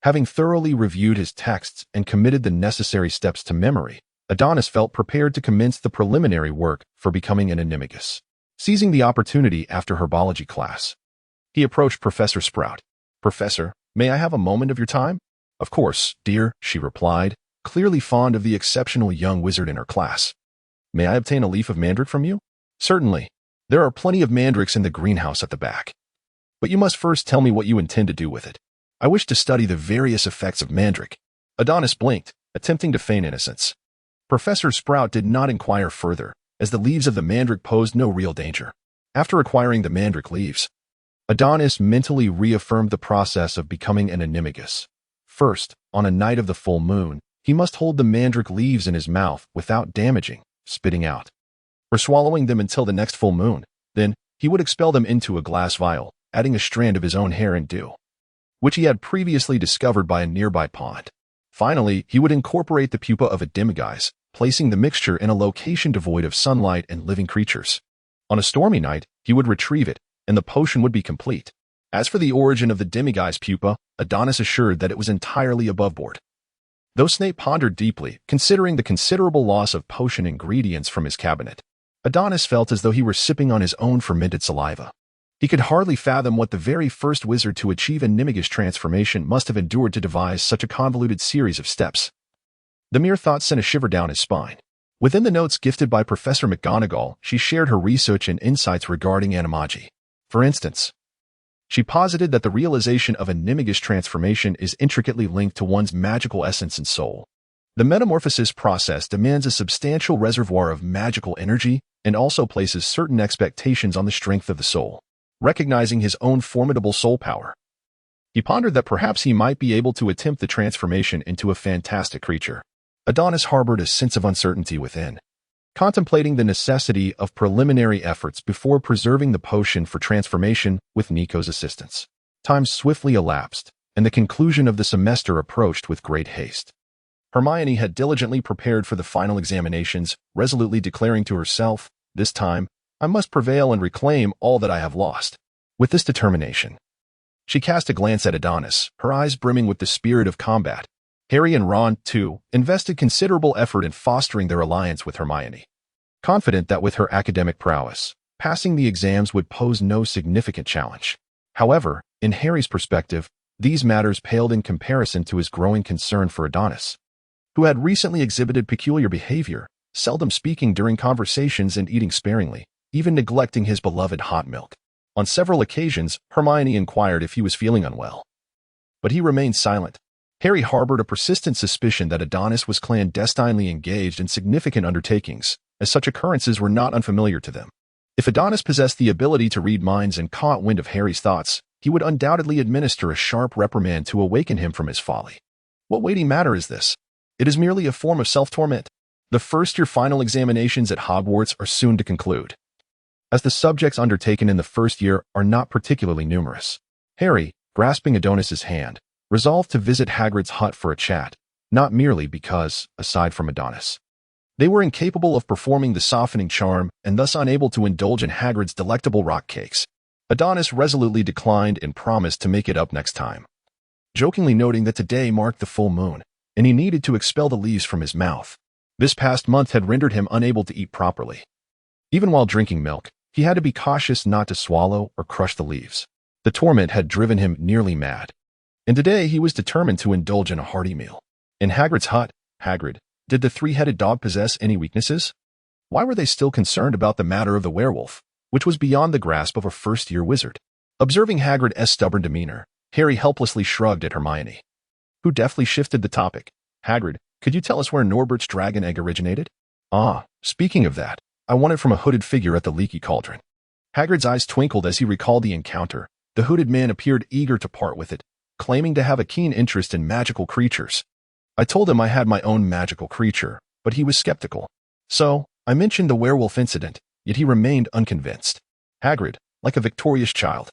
having thoroughly reviewed his texts and committed the necessary steps to memory, Adonis felt prepared to commence the preliminary work for becoming an animagus. Seizing the opportunity after herbology class, he approached Professor Sprout. "Professor, may I have a moment of your time?" Of course, dear, she replied, clearly fond of the exceptional young wizard in her class. May I obtain a leaf of mandrake from you? Certainly. There are plenty of mandrakes in the greenhouse at the back. But you must first tell me what you intend to do with it. I wish to study the various effects of mandrake. Adonis blinked, attempting to feign innocence. Professor Sprout did not inquire further, as the leaves of the mandrake posed no real danger. After acquiring the mandrake leaves, Adonis mentally reaffirmed the process of becoming an animagus. First, on a night of the full moon, he must hold the mandrake leaves in his mouth without damaging, spitting out, or swallowing them until the next full moon. Then, he would expel them into a glass vial, adding a strand of his own hair and dew, which he had previously discovered by a nearby pond. Finally, he would incorporate the pupa of a demiguise, placing the mixture in a location devoid of sunlight and living creatures. On a stormy night, he would retrieve it, and the potion would be complete. As for the origin of the demiguise pupa, Adonis assured that it was entirely above board. Though Snape pondered deeply, considering the considerable loss of potion ingredients from his cabinet, Adonis felt as though he were sipping on his own fermented saliva. He could hardly fathom what the very first wizard to achieve animagus transformation must have endured to devise such a convoluted series of steps. The mere thought sent a shiver down his spine. Within the notes gifted by Professor McGonagall, she shared her research and insights regarding animagi. For instance, she posited that the realization of animagus transformation is intricately linked to one's magical essence and soul. The metamorphosis process demands a substantial reservoir of magical energy and also places certain expectations on the strength of the soul. Recognizing his own formidable soul power, he pondered that perhaps he might be able to attempt the transformation into a fantastic creature. Adonis harbored a sense of uncertainty within, contemplating the necessity of preliminary efforts before preserving the potion for transformation with Nico's assistance. Time swiftly elapsed, and the conclusion of the semester approached with great haste. Hermione had diligently prepared for the final examinations, resolutely declaring to herself, "This time, I must prevail and reclaim all that I have lost." With this determination, she cast a glance at Adonis, her eyes brimming with the spirit of combat. Harry and Ron, too, invested considerable effort in fostering their alliance with Hermione. Confident that with her academic prowess, passing the exams would pose no significant challenge. However, in Harry's perspective, these matters paled in comparison to his growing concern for Adonis, who had recently exhibited peculiar behavior, seldom speaking during conversations and eating sparingly, even neglecting his beloved hot milk. On several occasions, Hermione inquired if he was feeling unwell, but he remained silent. Harry harbored a persistent suspicion that Adonis was clandestinely engaged in significant undertakings, as such occurrences were not unfamiliar to them. If Adonis possessed the ability to read minds and caught wind of Harry's thoughts, he would undoubtedly administer a sharp reprimand to awaken him from his folly. What weighty matter is this? It is merely a form of self-torment. The first-year final examinations at Hogwarts are soon to conclude, as the subjects undertaken in the first year are not particularly numerous. Harry, grasping Adonis's hand, resolved to visit Hagrid's hut for a chat, not merely because, aside from Adonis, they were incapable of performing the softening charm and thus unable to indulge in Hagrid's delectable rock cakes. Adonis resolutely declined and promised to make it up next time, jokingly noting that today marked the full moon, and he needed to expel the leaves from his mouth. This past month had rendered him unable to eat properly. Even while drinking milk, he had to be cautious not to swallow or crush the leaves. The torment had driven him nearly mad, and today he was determined to indulge in a hearty meal. In Hagrid's hut, Hagrid, did the three-headed dog possess any weaknesses? Why were they still concerned about the matter of the werewolf, which was beyond the grasp of a first-year wizard? Observing Hagrid's stubborn demeanor, Harry helplessly shrugged at Hermione, who deftly shifted the topic. "Hagrid, could you tell us where Norbert's dragon egg originated?" "Ah, speaking of that, I won it from a hooded figure at the Leaky Cauldron." Hagrid's eyes twinkled as he recalled the encounter. The hooded man appeared eager to part with it, claiming to have a keen interest in magical creatures. I told him I had my own magical creature, but he was skeptical. So, I mentioned the werewolf incident, yet he remained unconvinced. Hagrid, like a victorious child,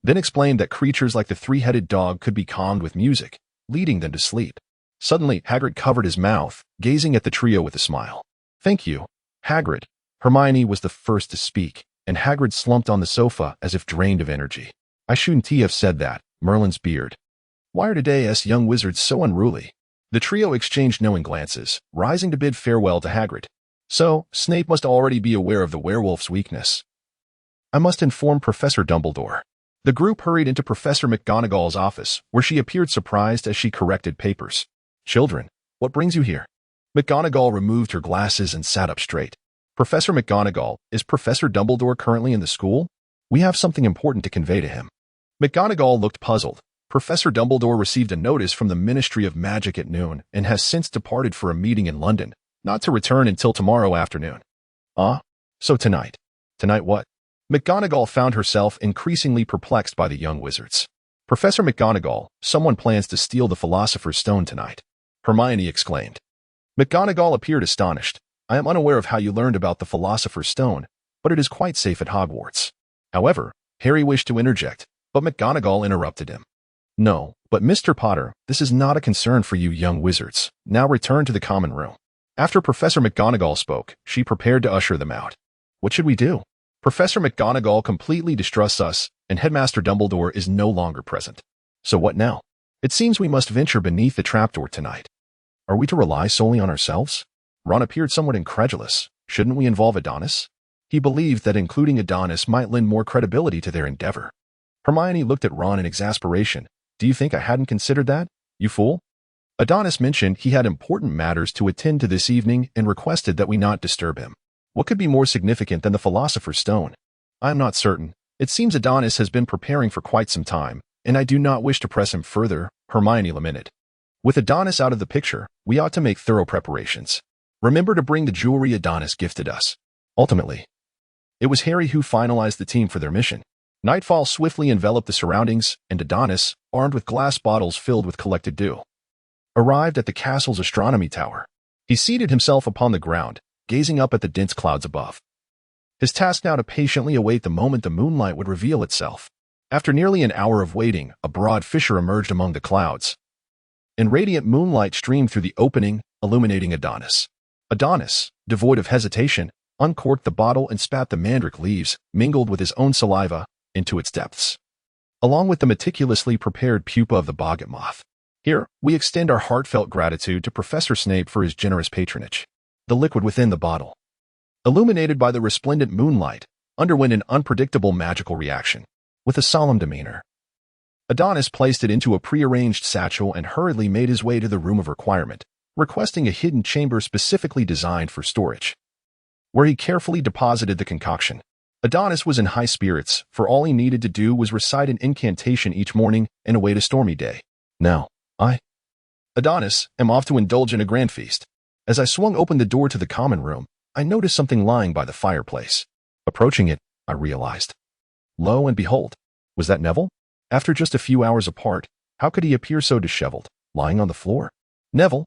then explained that creatures like the three-headed dog could be calmed with music, leading them to sleep. Suddenly, Hagrid covered his mouth, gazing at the trio with a smile. "Thank you, Hagrid." Hermione was the first to speak, and Hagrid slumped on the sofa as if drained of energy. "I shouldn't have said that, Merlin's beard. Why are today's young wizards so unruly?" The trio exchanged knowing glances, rising to bid farewell to Hagrid. So, Snape must already be aware of the werewolf's weakness. "I must inform Professor Dumbledore." The group hurried into Professor McGonagall's office, where she appeared surprised as she corrected papers. "Children, what brings you here?" McGonagall removed her glasses and sat up straight. "Professor McGonagall, is Professor Dumbledore currently in the school? We have something important to convey to him." McGonagall looked puzzled. "Professor Dumbledore received a notice from the Ministry of Magic at noon and has since departed for a meeting in London, not to return until tomorrow afternoon." "Ah? So tonight." "Tonight what?" McGonagall found herself increasingly perplexed by the young wizards. "Professor McGonagall, someone plans to steal the Philosopher's Stone tonight," Hermione exclaimed. McGonagall appeared astonished. "I am unaware of how you learned about the Philosopher's Stone, but it is quite safe at Hogwarts." However, Harry wished to interject, but McGonagall interrupted him. "No, but Mr. Potter, this is not a concern for you young wizards. Now return to the common room." After Professor McGonagall spoke, she prepared to usher them out. "What should we do? Professor McGonagall completely distrusts us, and Headmaster Dumbledore is no longer present. So what now? It seems we must venture beneath the trapdoor tonight. Are we to rely solely on ourselves?" Ron appeared somewhat incredulous. "Shouldn't we involve Adonis?" He believed that including Adonis might lend more credibility to their endeavor. Hermione looked at Ron in exasperation. "Do you think I hadn't considered that, you fool?" Adonis mentioned he had important matters to attend to this evening and requested that we not disturb him. What could be more significant than the Philosopher's Stone? I am not certain. It seems Adonis has been preparing for quite some time, and I do not wish to press him further," Hermione lamented. "With Adonis out of the picture, we ought to make thorough preparations. Remember to bring the jewelry Adonis gifted us." Ultimately, it was Harry who finalized the team for their mission. Nightfall swiftly enveloped the surroundings, and Adonis, armed with glass bottles filled with collected dew, arrived at the castle's astronomy tower. He seated himself upon the ground, gazing up at the dense clouds above. His task now to patiently await the moment the moonlight would reveal itself. After nearly an hour of waiting, a broad fissure emerged among the clouds, and radiant moonlight streamed through the opening, illuminating Adonis. Adonis, devoid of hesitation, uncorked the bottle and spat the mandrake leaves, mingled with his own saliva, into its depths, along with the meticulously prepared pupa of the boggart moth. "Here, we extend our heartfelt gratitude to Professor Snape for his generous patronage." The liquid within the bottle, illuminated by the resplendent moonlight, underwent an unpredictable magical reaction. With a solemn demeanor, Adonis placed it into a prearranged satchel and hurriedly made his way to the room of requirement, requesting a hidden chamber specifically designed for storage, where he carefully deposited the concoction. Adonis was in high spirits, for all he needed to do was recite an incantation each morning and await a stormy day. "Now, Adonis, am off to indulge in a grand feast." As I swung open the door to the common room, I noticed something lying by the fireplace. Approaching it, I realized. Lo and behold, was that Neville? After just a few hours apart, how could he appear so disheveled, lying on the floor? "Neville,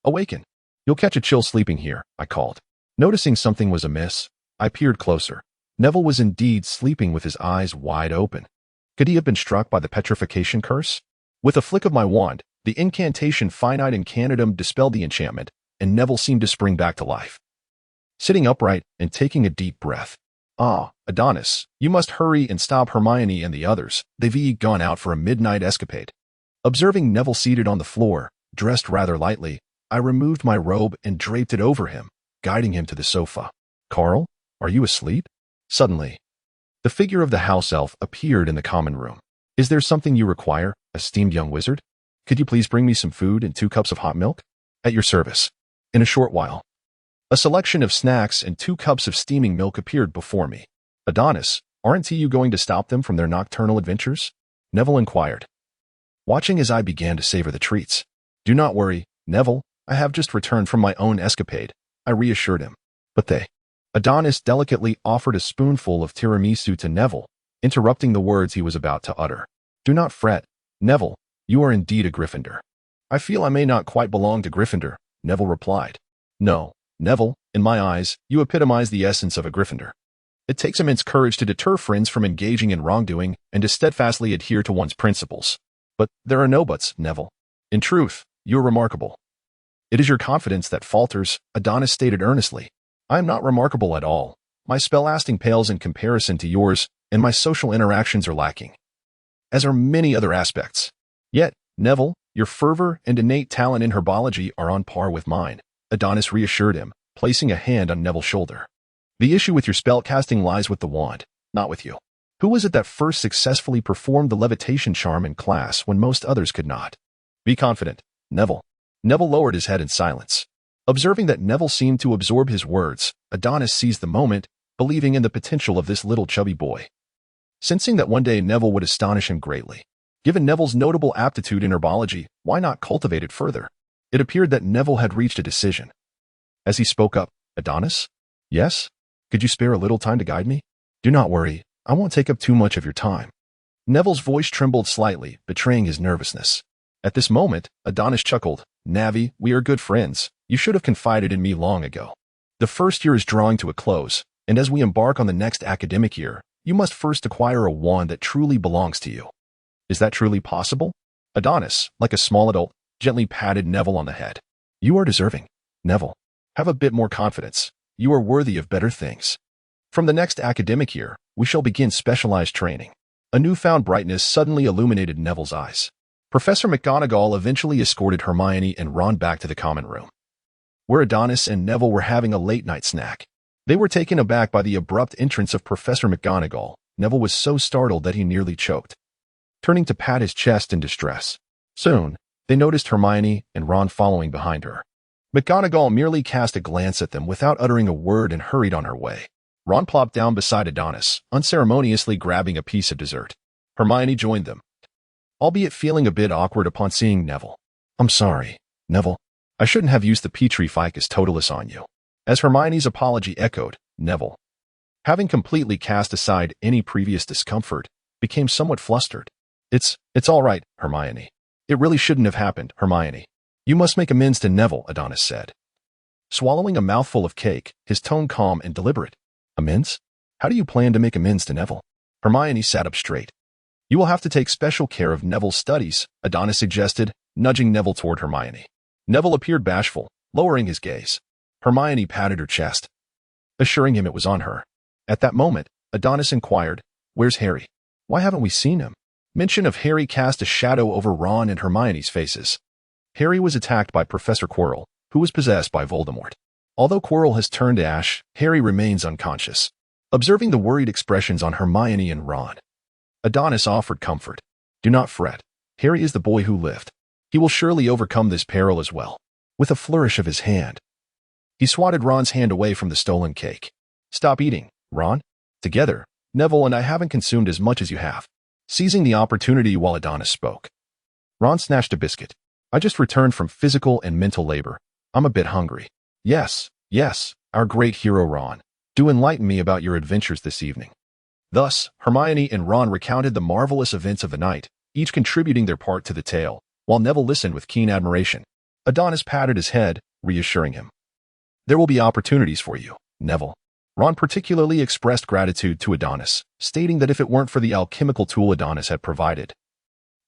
awaken. You'll catch a chill sleeping here," I called. Noticing something was amiss, I peered closer. Neville was indeed sleeping with his eyes wide open. Could he have been struck by the petrification curse? With a flick of my wand, the incantation Finite Incantatem dispelled the enchantment, and Neville seemed to spring back to life. Sitting upright and taking a deep breath. "Ah, Adonis, you must hurry and stop Hermione and the others. They've gone out for a midnight escapade." Observing Neville seated on the floor, dressed rather lightly, I removed my robe and draped it over him, guiding him to the sofa. "Carl, are you asleep?" Suddenly, the figure of the house elf appeared in the common room. "Is there something you require, esteemed young wizard? Could you please bring me some food and 2 cups of hot milk?" "At your service." In a short while, a selection of snacks and 2 cups of steaming milk appeared before me. "Adonis, aren't you going to stop them from their nocturnal adventures?" Neville inquired, watching as I began to savor the treats. "Do not worry, Neville, I have just returned from my own escapade," I reassured him. "But they..." Adonis delicately offered a spoonful of tiramisu to Neville, interrupting the words he was about to utter. "Do not fret, Neville, you are indeed a Gryffindor." "I feel I may not quite belong to Gryffindor," Neville replied. "No, Neville, in my eyes, you epitomize the essence of a Gryffindor. It takes immense courage to deter friends from engaging in wrongdoing and to steadfastly adhere to one's principles. But there are no buts, Neville. In truth, you are remarkable." "It is your confidence that falters," Adonis stated earnestly. "I am not remarkable at all. My spellcasting pales in comparison to yours, and my social interactions are lacking, as are many other aspects. Yet, Neville, your fervor and innate talent in herbology are on par with mine," Adonis reassured him, placing a hand on Neville's shoulder. "The issue with your spellcasting lies with the wand, not with you." Who was it that first successfully performed the levitation charm in class when most others could not? Be confident, Neville. Neville lowered his head in silence. Observing that Neville seemed to absorb his words, Adonis seized the moment, believing in the potential of this little chubby boy. Sensing that one day Neville would astonish him greatly. Given Neville's notable aptitude in herbology, why not cultivate it further? It appeared that Neville had reached a decision. As he spoke up, Adonis? Yes? Could you spare a little time to guide me? Do not worry, I won't take up too much of your time. Neville's voice trembled slightly, betraying his nervousness. At this moment, Adonis chuckled. Navi, we are good friends. You should have confided in me long ago. The first year is drawing to a close, and as we embark on the next academic year, you must first acquire a wand that truly belongs to you. Is that truly possible? Adonis, like a small adult, gently patted Neville on the head. You are deserving, Neville. Have a bit more confidence. You are worthy of better things. From the next academic year, we shall begin specialized training. A newfound brightness suddenly illuminated Neville's eyes. Professor McGonagall eventually escorted Hermione and Ron back to the common room, where Adonis and Neville were having a late-night snack. They were taken aback by the abrupt entrance of Professor McGonagall. Neville was so startled that he nearly choked, turning to pat his chest in distress. Soon, they noticed Hermione and Ron following behind her. McGonagall merely cast a glance at them without uttering a word and hurried on her way. Ron plopped down beside Adonis, unceremoniously grabbing a piece of dessert. Hermione joined them, albeit feeling a bit awkward upon seeing Neville. I'm sorry, Neville. I shouldn't have used the Petri Ficus Totalis on you. As Hermione's apology echoed, Neville, having completely cast aside any previous discomfort, became somewhat flustered. It's all right, Hermione. It really shouldn't have happened, Hermione. You must make amends to Neville, Adonis said. Swallowing a mouthful of cake, his tone calm and deliberate. Amends? How do you plan to make amends to Neville? Hermione sat up straight. You will have to take special care of Neville's studies, Adonis suggested, nudging Neville toward Hermione. Neville appeared bashful, lowering his gaze. Hermione patted her chest, assuring him it was on her. At that moment, Adonis inquired, Where's Harry? Why haven't we seen him? Mention of Harry cast a shadow over Ron and Hermione's faces. Harry was attacked by Professor Quirrell, who was possessed by Voldemort. Although Quirrell has turned to ash, Harry remains unconscious. Observing the worried expressions on Hermione and Ron, Adonis offered comfort. Do not fret. Harry is the boy who lived. He will surely overcome this peril as well. With a flourish of his hand, he swatted Ron's hand away from the stolen cake. Stop eating, Ron. Together, Neville and I haven't consumed as much as you have. Seizing the opportunity while Adonis spoke, Ron snatched a biscuit. I just returned from physical and mental labor. I'm a bit hungry. Yes, our great hero Ron. Do enlighten me about your adventures this evening. Thus, Hermione and Ron recounted the marvelous events of the night, each contributing their part to the tale, while Neville listened with keen admiration. Adonis patted his head, reassuring him. There will be opportunities for you, Neville. Ron particularly expressed gratitude to Adonis, stating that if it weren't for the alchemical tool Adonis had provided,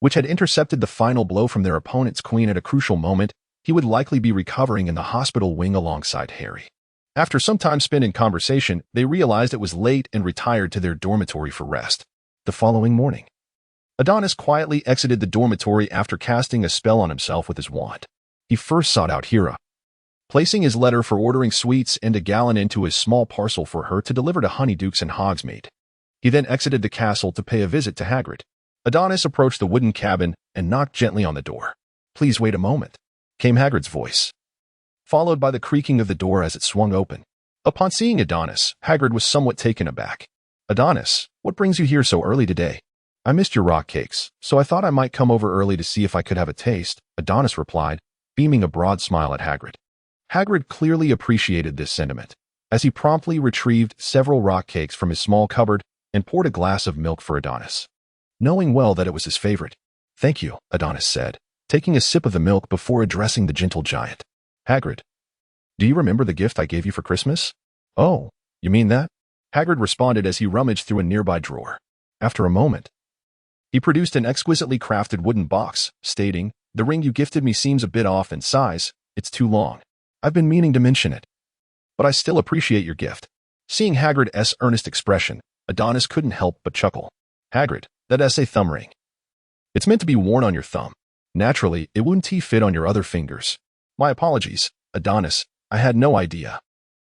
which had intercepted the final blow from their opponent's queen at a crucial moment, he would likely be recovering in the hospital wing alongside Harry. After some time spent in conversation, they realized it was late and retired to their dormitory for rest. The following morning, Adonis quietly exited the dormitory after casting a spell on himself with his wand. He first sought out Hera, placing his letter for ordering sweets and a gallon into his small parcel for her to deliver to Honeydukes and Hogsmeade. He then exited the castle to pay a visit to Hagrid. Adonis approached the wooden cabin and knocked gently on the door. Please wait a moment, came Hagrid's voice, followed by the creaking of the door as it swung open. Upon seeing Adonis, Hagrid was somewhat taken aback. Adonis, what brings you here so early today? I missed your rock cakes, so I thought I might come over early to see if I could have a taste, Adonis replied, beaming a broad smile at Hagrid. Hagrid clearly appreciated this sentiment, as he promptly retrieved several rock cakes from his small cupboard and poured a glass of milk for Adonis, knowing well that it was his favorite. Thank you, Adonis said, taking a sip of the milk before addressing the gentle giant. Hagrid, do you remember the gift I gave you for Christmas? Oh, you mean that? Hagrid responded as he rummaged through a nearby drawer. After a moment, he produced an exquisitely crafted wooden box, stating, The ring you gifted me seems a bit off in size. It's too long. I've been meaning to mention it, but I still appreciate your gift. Seeing Hagrid's earnest expression, Adonis couldn't help but chuckle. Hagrid, that's a thumb ring. It's meant to be worn on your thumb. Naturally, it wouldn't fit on your other fingers. My apologies, Adonis. I had no idea.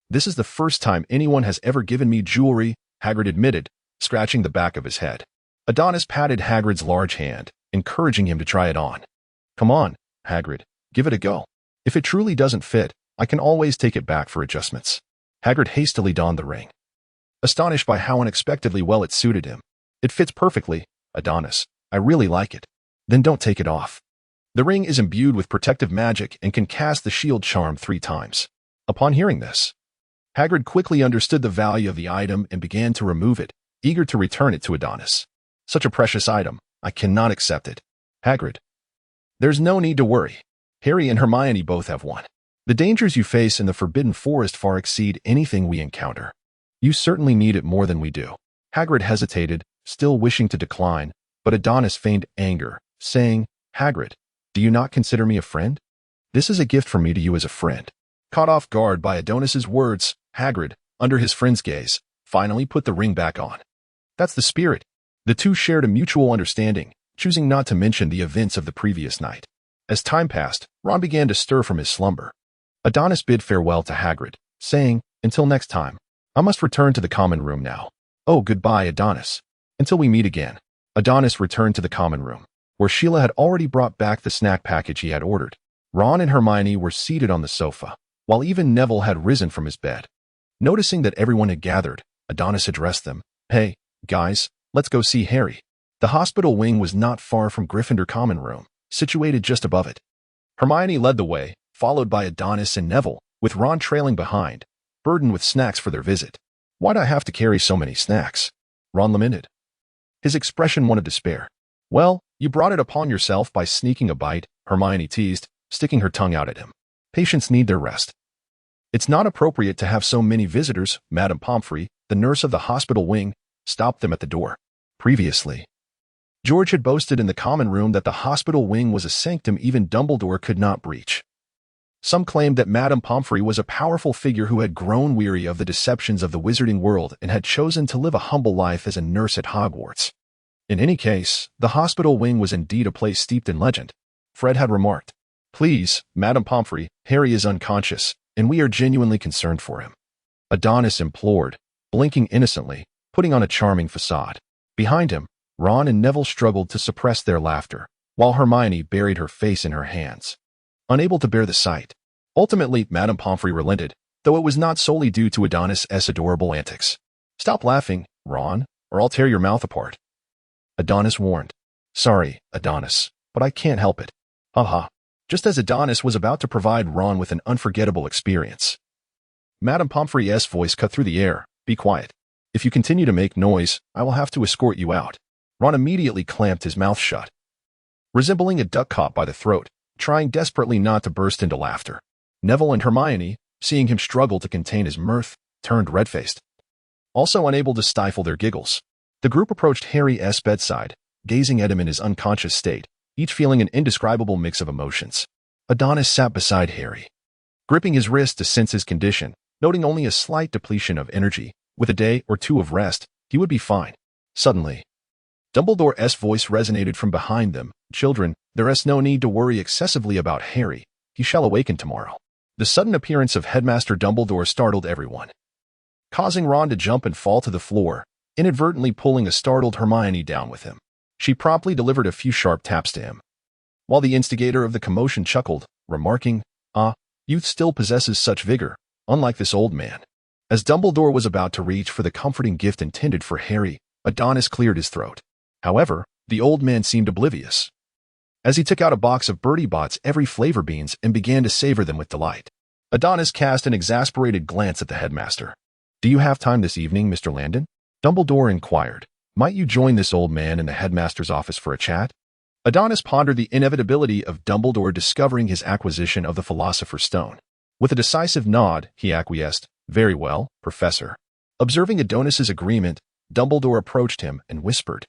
This is the first time anyone has ever given me jewelry, Hagrid admitted, scratching the back of his head. Adonis patted Hagrid's large hand, encouraging him to try it on. Come on, Hagrid, give it a go. If it truly doesn't fit, I can always take it back for adjustments. Hagrid hastily donned the ring, astonished by how unexpectedly well it suited him. It fits perfectly, Adonis. I really like it. Then don't take it off. The ring is imbued with protective magic and can cast the shield charm 3 times. Upon hearing this, Hagrid quickly understood the value of the item and began to remove it, eager to return it to Adonis. Such a precious item, I cannot accept it. Hagrid. There's no need to worry. Harry and Hermione both have one. The dangers you face in the Forbidden Forest far exceed anything we encounter. You certainly need it more than we do. Hagrid hesitated, still wishing to decline, but Adonis feigned anger, saying, Hagrid, do you not consider me a friend? This is a gift from me to you as a friend. Caught off guard by Adonis's words, Hagrid, under his friend's gaze, finally put the ring back on. That's the spirit. The two shared a mutual understanding, choosing not to mention the events of the previous night. As time passed, Ron began to stir from his slumber. Adonis bid farewell to Hagrid, saying, Until next time. I must return to the common room now. Oh, goodbye, Adonis. Until we meet again. Adonis returned to the common room, where Sheila had already brought back the snack package he had ordered. Ron and Hermione were seated on the sofa, while even Neville had risen from his bed. Noticing that everyone had gathered, Adonis addressed them. Hey, guys, let's go see Harry. The hospital wing was not far from Gryffindor common room, situated just above it. Hermione led the way, followed by Adonis and Neville, with Ron trailing behind, burdened with snacks for their visit. Why'd I have to carry so many snacks? Ron lamented, his expression one of despair. Well, you brought it upon yourself by sneaking a bite, Hermione teased, sticking her tongue out at him. Patients need their rest. It's not appropriate to have so many visitors, Madame Pomfrey, the nurse of the hospital wing, stopped them at the door. Previously, George had boasted in the common room that the hospital wing was a sanctum even Dumbledore could not breach. Some claimed that Madame Pomfrey was a powerful figure who had grown weary of the deceptions of the wizarding world and had chosen to live a humble life as a nurse at Hogwarts. In any case, the hospital wing was indeed a place steeped in legend. Fred had remarked, Please, Madame Pomfrey, Harry is unconscious, and we are genuinely concerned for him. Adonis implored, blinking innocently, putting on a charming facade. Behind him, Ron and Neville struggled to suppress their laughter, while Hermione buried her face in her hands, unable to bear the sight. Ultimately, Madame Pomfrey relented, though it was not solely due to Adonis' adorable antics. Stop laughing, Ron, or I'll tear your mouth apart. Adonis warned. Sorry, Adonis, but I can't help it. Haha. Just as Adonis was about to provide Ron with an unforgettable experience, Madame Pomfrey's voice cut through the air. Be quiet. If you continue to make noise, I will have to escort you out. Ron immediately clamped his mouth shut, resembling a duck caught by the throat, trying desperately not to burst into laughter. Neville and Hermione, seeing him struggle to contain his mirth, turned red-faced, also unable to stifle their giggles. The group approached Harry's bedside, gazing at him in his unconscious state, each feeling an indescribable mix of emotions. Adonis sat beside Harry, gripping his wrist to sense his condition, noting only a slight depletion of energy. With a day or two of rest, he would be fine. Suddenly, Dumbledore's voice resonated from behind them. Children, there is no need to worry excessively about Harry. He shall awaken tomorrow. The sudden appearance of Headmaster Dumbledore startled everyone, causing Ron to jump and fall to the floor, inadvertently pulling a startled Hermione down with him. She promptly delivered a few sharp taps to him, while the instigator of the commotion chuckled, remarking, youth still possesses such vigor, unlike this old man. As Dumbledore was about to reach for the comforting gift intended for Harry, Adonis cleared his throat. However, the old man seemed oblivious, as he took out a box of Bertie Bott's every flavor beans and began to savor them with delight. Adonis cast an exasperated glance at the headmaster. Do you have time this evening, Mr. Landon? Dumbledore inquired. Might you join this old man in the headmaster's office for a chat? Adonis pondered the inevitability of Dumbledore discovering his acquisition of the Philosopher's Stone. With a decisive nod, he acquiesced. Very well, Professor. Observing Adonis's agreement, Dumbledore approached him and whispered,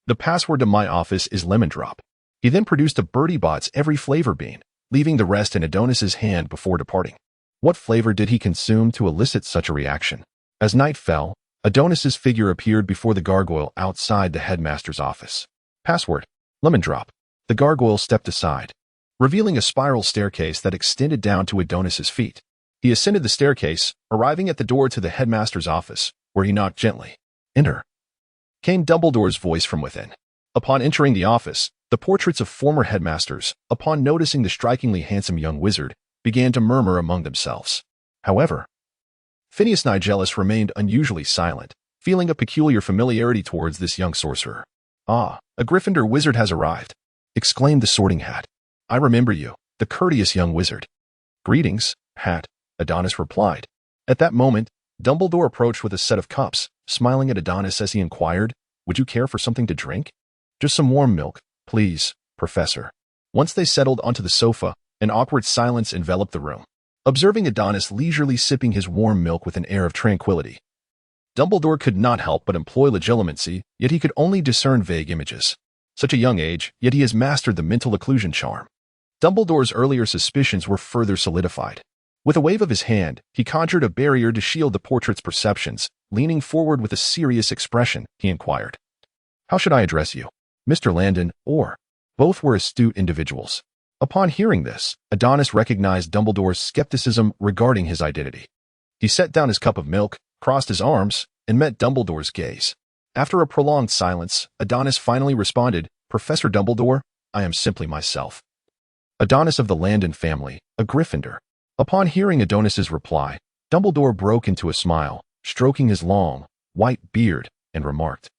The password to my office is Lemon Drop. He then produced a Bertie Bott's every flavor bean, leaving the rest in Adonis's hand before departing. What flavor did he consume to elicit such a reaction? As night fell, Adonis's figure appeared before the gargoyle outside the headmaster's office. Password, Lemon Drop. The gargoyle stepped aside, revealing a spiral staircase that extended down to Adonis's feet. He ascended the staircase, arriving at the door to the headmaster's office, where he knocked gently. Enter. came Dumbledore's voice from within. Upon entering the office, the portraits of former headmasters, upon noticing the strikingly handsome young wizard, began to murmur among themselves. However, Phineas Nigellus remained unusually silent, feeling a peculiar familiarity towards this young sorcerer. "Ah, a Gryffindor wizard has arrived," exclaimed the Sorting Hat. "I remember you, the courteous young wizard." "Greetings, Hat," Adonis replied. At that moment, Dumbledore approached with a set of cups, smiling at Adonis as he inquired, "Would you care for something to drink?" "Just some warm milk, please, Professor." Once they settled onto the sofa, an awkward silence enveloped the room. Observing Adonis leisurely sipping his warm milk with an air of tranquility, Dumbledore could not help but employ legilimency, yet he could only discern vague images. Such a young age, yet he has mastered the mental occlusion charm. Dumbledore's earlier suspicions were further solidified. With a wave of his hand, he conjured a barrier to shield the portrait's perceptions. Leaning forward with a serious expression, he inquired, "How should I address you? Mr. Landon, or—" Both were astute individuals. Upon hearing this, Adonis recognized Dumbledore's skepticism regarding his identity. He set down his cup of milk, crossed his arms, and met Dumbledore's gaze. After a prolonged silence, Adonis finally responded, "Professor Dumbledore, I am simply myself. Adonis of the Landon family, a Gryffindor." Upon hearing Adonis's reply, Dumbledore broke into a smile, stroking his long, white beard, and remarked,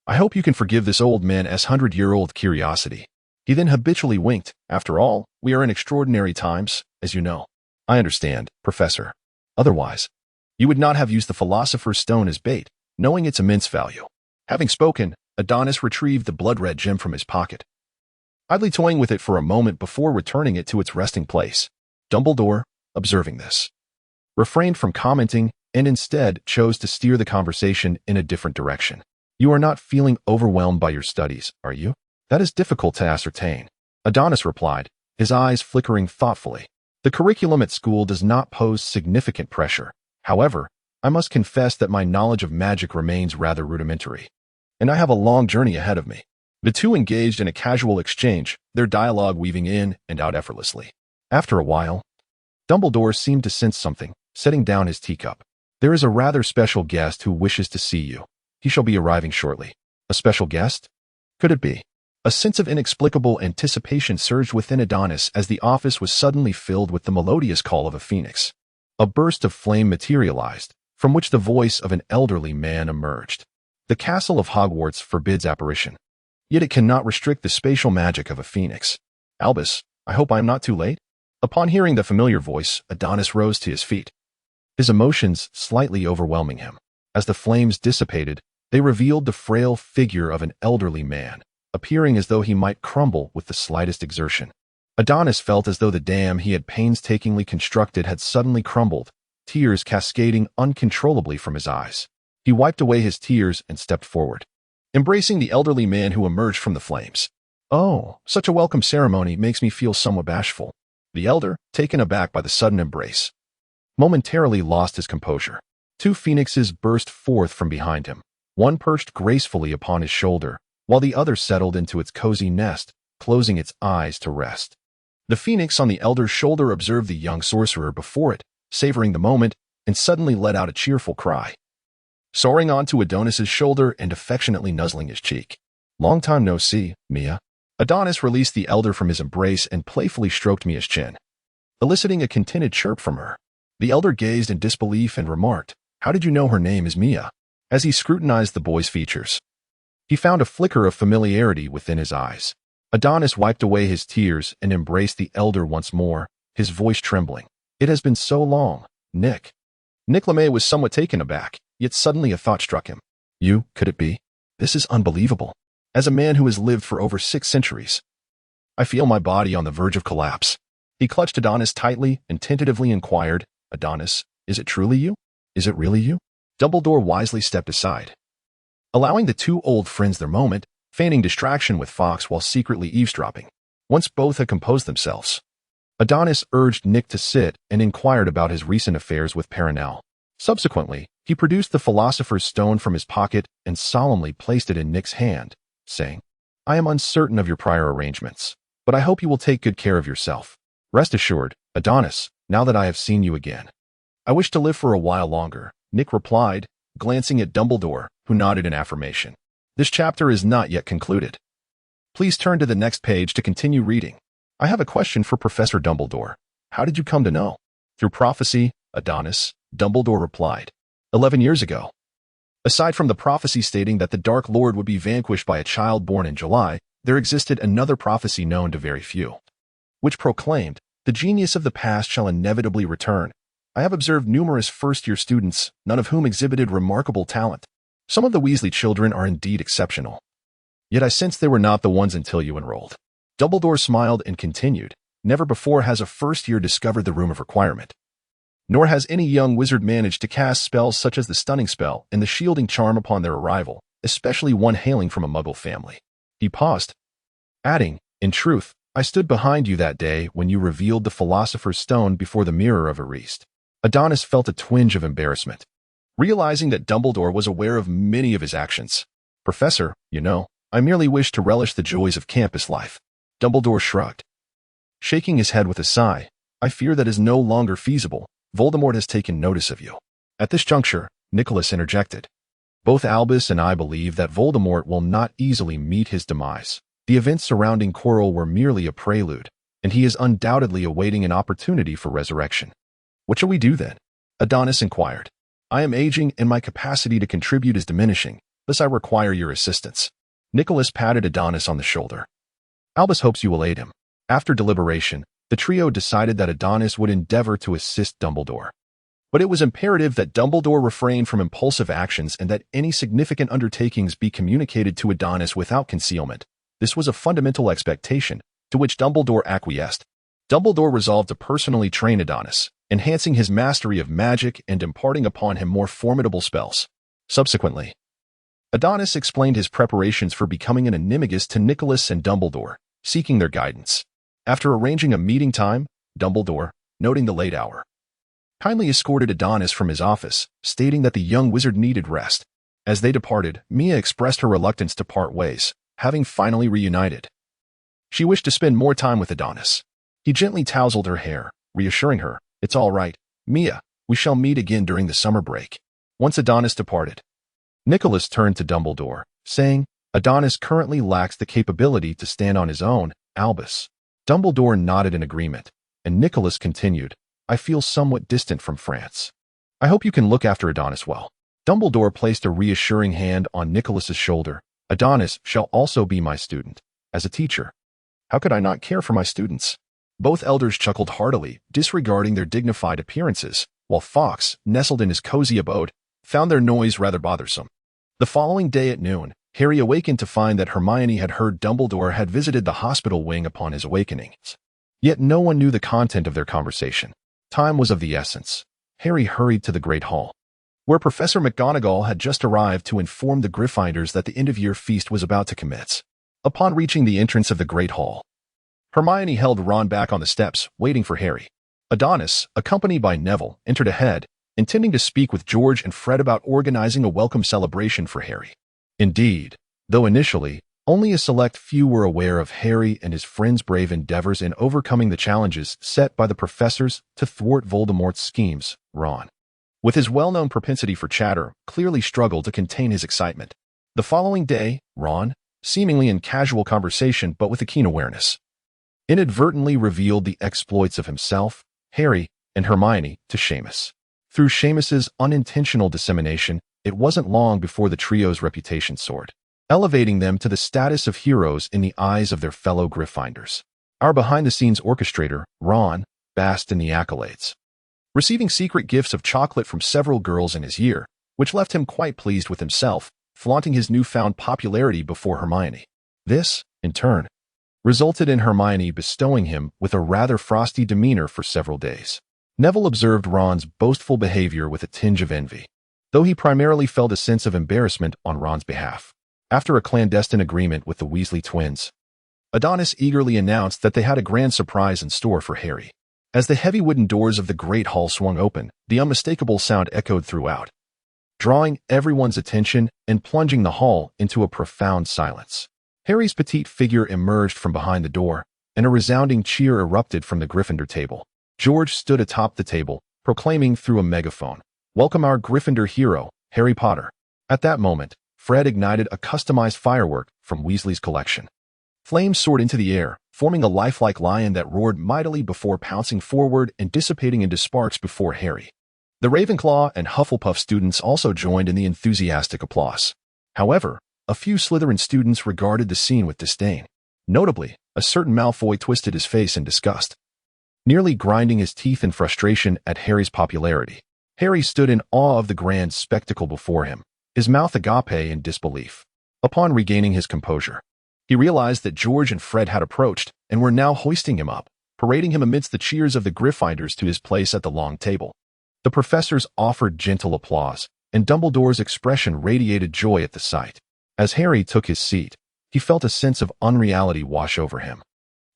"I hope you can forgive this old man's 100-year-old curiosity." He then habitually winked. "After all, we are in extraordinary times, as you know." "I understand, Professor. Otherwise, you would not have used the Philosopher's Stone as bait, knowing its immense value." Having spoken, Adonis retrieved the blood-red gem from his pocket, idly toying with it for a moment before returning it to its resting place. Dumbledore, observing this, refrained from commenting and instead chose to steer the conversation in a different direction. "You are not feeling overwhelmed by your studies, are you?" "That is difficult to ascertain," Adonis replied, his eyes flickering thoughtfully. "The curriculum at school does not pose significant pressure. However, I must confess that my knowledge of magic remains rather rudimentary, and I have a long journey ahead of me." The two engaged in a casual exchange, their dialogue weaving in and out effortlessly. After a while, Dumbledore seemed to sense something, setting down his teacup. "There is a rather special guest who wishes to see you. He shall be arriving shortly." "A special guest? Could it be?" A sense of inexplicable anticipation surged within Adonis as the office was suddenly filled with the melodious call of a phoenix. A burst of flame materialized, from which the voice of an elderly man emerged. "The castle of Hogwarts forbids apparition, yet it cannot restrict the spatial magic of a phoenix. Albus, I hope I am not too late?" Upon hearing the familiar voice, Adonis rose to his feet, his emotions slightly overwhelming him. As the flames dissipated, they revealed the frail figure of an elderly man, appearing as though he might crumble with the slightest exertion. Adonis felt as though the dam he had painstakingly constructed had suddenly crumbled, tears cascading uncontrollably from his eyes. He wiped away his tears and stepped forward, embracing the elderly man who emerged from the flames. "Oh, such a welcome ceremony makes me feel somewhat bashful." The elder, taken aback by the sudden embrace, momentarily lost his composure. Two phoenixes burst forth from behind him. One perched gracefully upon his shoulder, while the other settled into its cozy nest, closing its eyes to rest. The phoenix on the elder's shoulder observed the young sorcerer before it, savoring the moment, and suddenly let out a cheerful cry, soaring onto Adonis's shoulder and affectionately nuzzling his cheek. "Long time no see, Mia." Adonis released the elder from his embrace and playfully stroked Mia's chin, eliciting a contented chirp from her. The elder gazed in disbelief and remarked, "How did you know her name is Mia?" As he scrutinized the boy's features, he found a flicker of familiarity within his eyes. Adonis wiped away his tears and embraced the elder once more, his voice trembling. "It has been so long, Nick." Nick LeMay was somewhat taken aback, yet suddenly a thought struck him. "You, could it be? This is unbelievable. As a man who has lived for over 6 centuries, I feel my body on the verge of collapse." He clutched Adonis tightly and tentatively inquired, "Adonis, is it truly you? Is it really you?" Dumbledore wisely stepped aside, allowing the two old friends their moment, feigning distraction with Fawkes while secretly eavesdropping. Once both had composed themselves, Adonis urged Nick to sit and inquired about his recent affairs with Perenelle. Subsequently, he produced the Philosopher's Stone from his pocket and solemnly placed it in Nick's hand, saying, "I am uncertain of your prior arrangements, but I hope you will take good care of yourself. Rest assured, Adonis, now that I have seen you again, I wish to live for a while longer," Nick replied, glancing at Dumbledore, who nodded in affirmation. This chapter is not yet concluded. Please turn to the next page to continue reading. I have a question for Professor Dumbledore. How did you come to know? Through prophecy, Adonis, Dumbledore replied. 11 years ago. Aside from the prophecy stating that the Dark Lord would be vanquished by a child born in July, there existed another prophecy known to very few, which proclaimed, the genius of the past shall inevitably return. I have observed numerous first-year students, none of whom exhibited remarkable talent. Some of the Weasley children are indeed exceptional. Yet I sensed they were not the ones until you enrolled. Dumbledore smiled and continued, never before has a first-year discovered the Room of Requirement. Nor has any young wizard managed to cast spells such as the Stunning Spell and the Shielding Charm upon their arrival, especially one hailing from a Muggle family. He paused, adding, in truth, I stood behind you that day when you revealed the Philosopher's Stone before the mirror of Ariste. Adonis felt a twinge of embarrassment, realizing that Dumbledore was aware of many of his actions. Professor, you know, I merely wish to relish the joys of campus life. Dumbledore shrugged, shaking his head with a sigh. I fear that is no longer feasible. Voldemort has taken notice of you. At this juncture, Nicholas interjected. Both Albus and I believe that Voldemort will not easily meet his demise. The events surrounding Quirrell were merely a prelude, and he is undoubtedly awaiting an opportunity for resurrection. What shall we do then? Adonis inquired. I am aging and my capacity to contribute is diminishing, thus I require your assistance. Nicholas patted Adonis on the shoulder. Albus hopes you will aid him. After deliberation, the trio decided that Adonis would endeavor to assist Dumbledore. But it was imperative that Dumbledore refrain from impulsive actions and that any significant undertakings be communicated to Adonis without concealment. This was a fundamental expectation, to which Dumbledore acquiesced. Dumbledore resolved to personally train Adonis, enhancing his mastery of magic and imparting upon him more formidable spells. Subsequently, Adonis explained his preparations for becoming an animagus to Nicholas and Dumbledore, seeking their guidance. After arranging a meeting time, Dumbledore, noting the late hour, kindly escorted Adonis from his office, stating that the young wizard needed rest. As they departed, Mia expressed her reluctance to part ways, having finally reunited. She wished to spend more time with Adonis. He gently tousled her hair, reassuring her, It's all right, Mia, we shall meet again during the summer break. Once Adonis departed, Nicholas turned to Dumbledore, saying, Adonis currently lacks the capability to stand on his own, Albus. Dumbledore nodded in agreement, and Nicholas continued, I feel somewhat distant from France. I hope you can look after Adonis well. Dumbledore placed a reassuring hand on Nicholas's shoulder. Adonis shall also be my student. As a teacher, how could I not care for my students? Both elders chuckled heartily, disregarding their dignified appearances, while Fawkes, nestled in his cozy abode, found their noise rather bothersome. The following day at noon, Harry awakened to find that Hermione had heard Dumbledore had visited the hospital wing upon his awakening. Yet no one knew the content of their conversation. Time was of the essence. Harry hurried to the Great Hall, where Professor McGonagall had just arrived to inform the Gryffindors that the end-of-year feast was about to commence. Upon reaching the entrance of the Great Hall, Hermione held Ron back on the steps, waiting for Harry. Adonis, accompanied by Neville, entered ahead, intending to speak with George and Fred about organizing a welcome celebration for Harry. Indeed, though initially, only a select few were aware of Harry and his friends' brave endeavors in overcoming the challenges set by the professors to thwart Voldemort's schemes, Ron, with his well-known propensity for chatter, clearly struggled to contain his excitement. The following day, Ron, seemingly in casual conversation but with a keen awareness, inadvertently revealed the exploits of himself, Harry, and Hermione to Seamus. Through Seamus's unintentional dissemination, it wasn't long before the trio's reputation soared, elevating them to the status of heroes in the eyes of their fellow Gryffindors. Our behind-the-scenes orchestrator, Ron, basked in the accolades, receiving secret gifts of chocolate from several girls in his year, which left him quite pleased with himself, flaunting his newfound popularity before Hermione. This, in turn, resulted in Hermione bestowing him with a rather frosty demeanor for several days. Neville observed Ron's boastful behavior with a tinge of envy, though he primarily felt a sense of embarrassment on Ron's behalf. After a clandestine agreement with the Weasley twins, Adonis eagerly announced that they had a grand surprise in store for Harry. As the heavy wooden doors of the Great Hall swung open, the unmistakable sound echoed throughout, drawing everyone's attention and plunging the hall into a profound silence. Harry's petite figure emerged from behind the door, and a resounding cheer erupted from the Gryffindor table. George stood atop the table, proclaiming through a megaphone, "Welcome our Gryffindor hero, Harry Potter." At that moment, Fred ignited a customized firework from Weasley's collection. Flames soared into the air, forming a lifelike lion that roared mightily before pouncing forward and dissipating into sparks before Harry. The Ravenclaw and Hufflepuff students also joined in the enthusiastic applause. However, a few Slytherin students regarded the scene with disdain. Notably, a certain Malfoy twisted his face in disgust, nearly grinding his teeth in frustration at Harry's popularity. Harry stood in awe of the grand spectacle before him, his mouth agape in disbelief. Upon regaining his composure, he realized that George and Fred had approached and were now hoisting him up, parading him amidst the cheers of the Gryffindors to his place at the long table. The professors offered gentle applause, and Dumbledore's expression radiated joy at the sight. As Harry took his seat, he felt a sense of unreality wash over him.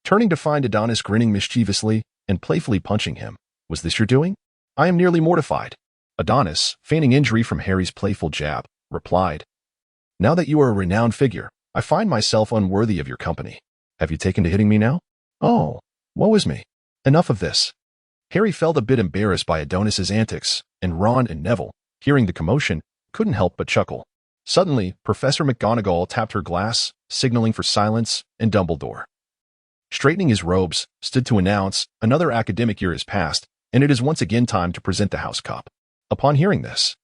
Turning to find Adonis grinning mischievously and playfully punching him. "Was this your doing? I am nearly mortified." Adonis, feigning injury from Harry's playful jab, replied, "Now that you are a renowned figure, I find myself unworthy of your company. Have you taken to hitting me now? Oh, woe is me. Enough of this." Harry felt a bit embarrassed by Adonis's antics, and Ron and Neville, hearing the commotion, couldn't help but chuckle. Suddenly, Professor McGonagall tapped her glass, signaling for silence, and Dumbledore, straightening his robes, stood to announce, "Another academic year has passed, and it is once again time to present the House Cup." Upon hearing this,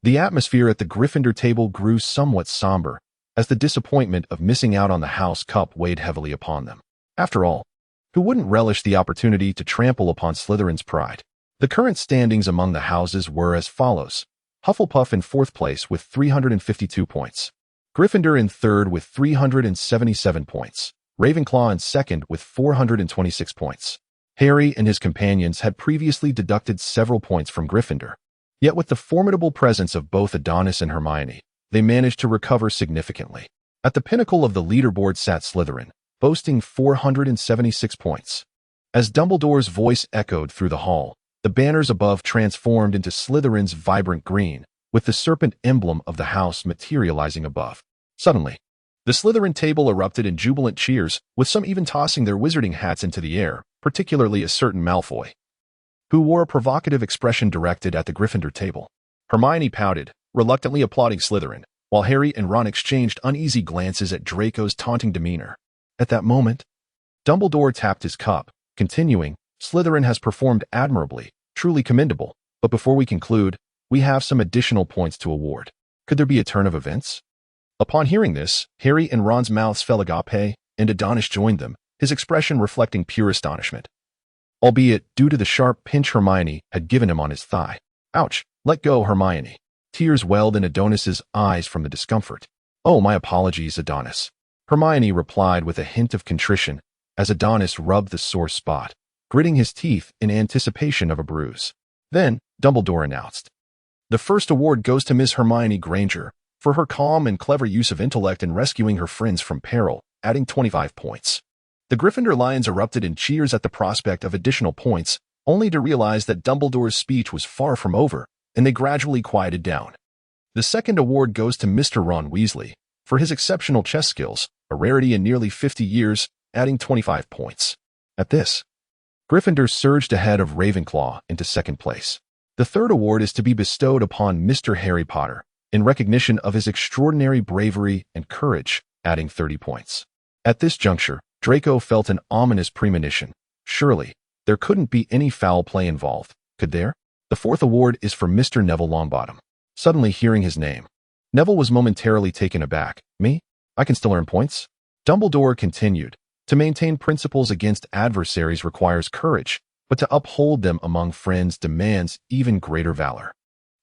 the atmosphere at the Gryffindor table grew somewhat somber, as the disappointment of missing out on the House Cup weighed heavily upon them. After all, who wouldn't relish the opportunity to trample upon Slytherin's pride? The current standings among the houses were as follows. Hufflepuff in 4th place with 352 points. Gryffindor in 3rd with 377 points. Ravenclaw in 2nd with 426 points. Harry and his companions had previously deducted several points from Gryffindor. Yet with the formidable presence of both Adonis and Hermione, they managed to recover significantly. At the pinnacle of the leaderboard sat Slytherin, boasting 476 points. As Dumbledore's voice echoed through the hall, the banners above transformed into Slytherin's vibrant green, with the serpent emblem of the house materializing above. Suddenly, the Slytherin table erupted in jubilant cheers, with some even tossing their wizarding hats into the air, particularly a certain Malfoy, who wore a provocative expression directed at the Gryffindor table. Hermione pouted, reluctantly applauding Slytherin, while Harry and Ron exchanged uneasy glances at Draco's taunting demeanor. At that moment, Dumbledore tapped his cup, continuing, "Slytherin has performed admirably, truly commendable, but before we conclude, we have some additional points to award. Could there be a turn of events?" Upon hearing this, Harry and Ron's mouths fell agape, and Adonis joined them, his expression reflecting pure astonishment, albeit due to the sharp pinch Hermione had given him on his thigh. "Ouch, let go, Hermione." Tears welled in Adonis's eyes from the discomfort. "Oh, my apologies, Adonis." Hermione replied with a hint of contrition as Adonis rubbed the sore spot, gritting his teeth in anticipation of a bruise. Then, Dumbledore announced, "The first award goes to Miss Hermione Granger for her calm and clever use of intellect in rescuing her friends from peril, adding 25 points." The Gryffindor Lions erupted in cheers at the prospect of additional points, only to realize that Dumbledore's speech was far from over, and they gradually quieted down. The second award goes to Mr. Ron Weasley for his exceptional chess skills, a rarity in nearly 50 years, adding 25 points. At this, Gryffindor surged ahead of Ravenclaw into 2nd place. The third award is to be bestowed upon Mr. Harry Potter, in recognition of his extraordinary bravery and courage, adding 30 points. At this juncture, Draco felt an ominous premonition. Surely, there couldn't be any foul play involved, could there? The fourth award is for Mr. Neville Longbottom. Suddenly hearing his name, Neville was momentarily taken aback. "Me? I can still earn points?" Dumbledore continued, "To maintain principles against adversaries requires courage, but to uphold them among friends demands even greater valor.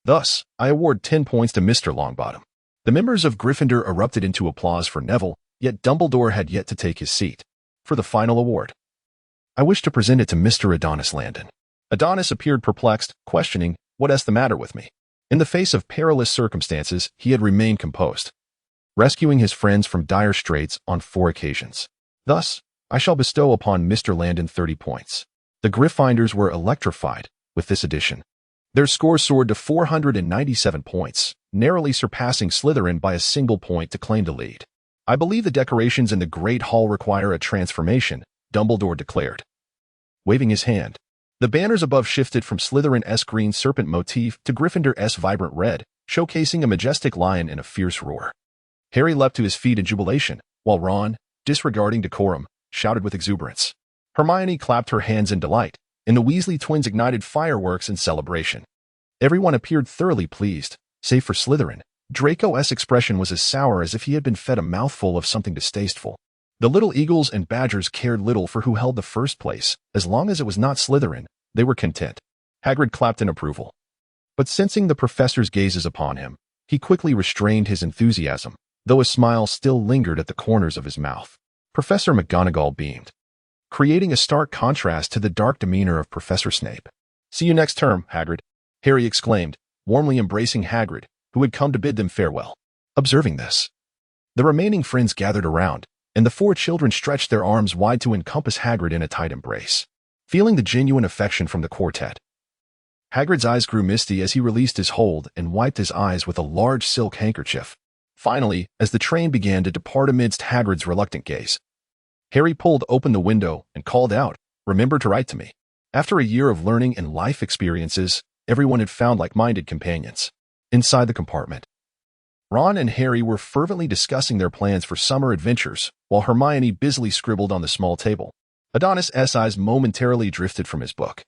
Thus, I award 10 points to Mr. Longbottom." The members of Gryffindor erupted into applause for Neville, yet Dumbledore had yet to take his seat. For the final award, "I wish to present it to Mr. Adonis Landon." Adonis appeared perplexed, questioning, "What's the matter with me?" In the face of perilous circumstances, he had remained composed, rescuing his friends from dire straits on 4 occasions. "Thus, I shall bestow upon Mr. Landon 30 points. The Gryffindors were electrified with this addition. Their score soared to 497 points, narrowly surpassing Slytherin by a single point to claim the lead. "I believe the decorations in the Great Hall require a transformation," Dumbledore declared, waving his hand. The banners above shifted from Slytherin's green serpent motif to Gryffindor's vibrant red, showcasing a majestic lion in a fierce roar. Harry leapt to his feet in jubilation, while Ron, disregarding decorum, shouted with exuberance. Hermione clapped her hands in delight, and the Weasley twins ignited fireworks in celebration. Everyone appeared thoroughly pleased, save for Slytherin. Draco's expression was as sour as if he had been fed a mouthful of something distasteful. The little Eagles and Badgers cared little for who held the first place. As long as it was not Slytherin, they were content. Hagrid clapped in approval. But sensing the professor's gazes upon him, he quickly restrained his enthusiasm, though a smile still lingered at the corners of his mouth. Professor McGonagall beamed, creating a stark contrast to the dark demeanor of Professor Snape. "See you next term, Hagrid," Harry exclaimed, warmly embracing Hagrid, who had come to bid them farewell. Observing this, the remaining friends gathered around, and the four children stretched their arms wide to encompass Hagrid in a tight embrace. Feeling the genuine affection from the quartet, Hagrid's eyes grew misty as he released his hold and wiped his eyes with a large silk handkerchief. Finally, as the train began to depart amidst Hagrid's reluctant gaze, Harry pulled open the window and called out, "Remember to write to me." After a year of learning and life experiences, everyone had found like-minded companions. Inside the compartment, Ron and Harry were fervently discussing their plans for summer adventures, while Hermione busily scribbled on the small table. Adonis' eyes momentarily drifted from his book,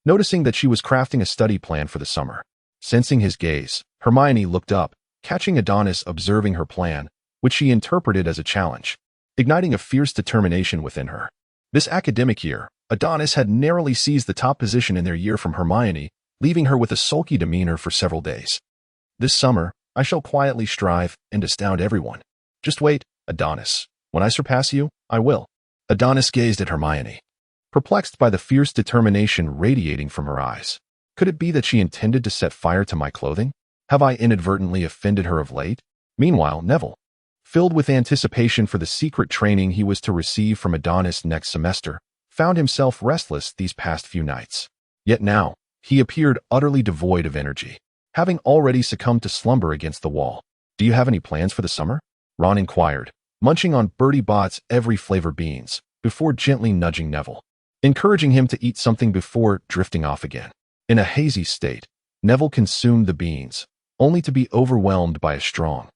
noticing that she was crafting a study plan for the summer. Sensing his gaze, Hermione looked up, catching Adonis observing her plan, which she interpreted as a challenge, igniting a fierce determination within her. This academic year, Adonis had narrowly seized the top position in their year from Hermione, leaving her with a sulky demeanor for several days. "This summer, I shall quietly strive and astound everyone. Just wait, Adonis. When I surpass you, I will." Adonis gazed at Hermione, perplexed by the fierce determination radiating from her eyes. Could it be that she intended to set fire to my clothing? Have I inadvertently offended her of late? Meanwhile, Neville, filled with anticipation for the secret training he was to receive from Adonis next semester, found himself restless these past few nights. Yet now, he appeared utterly devoid of energy, having already succumbed to slumber against the wall. "Do you have any plans for the summer?" Ron inquired, munching on Bertie Bott's every flavor beans, before gently nudging Neville, encouraging him to eat something before drifting off again. In a hazy state, Neville consumed the beans, only to be overwhelmed by a strong,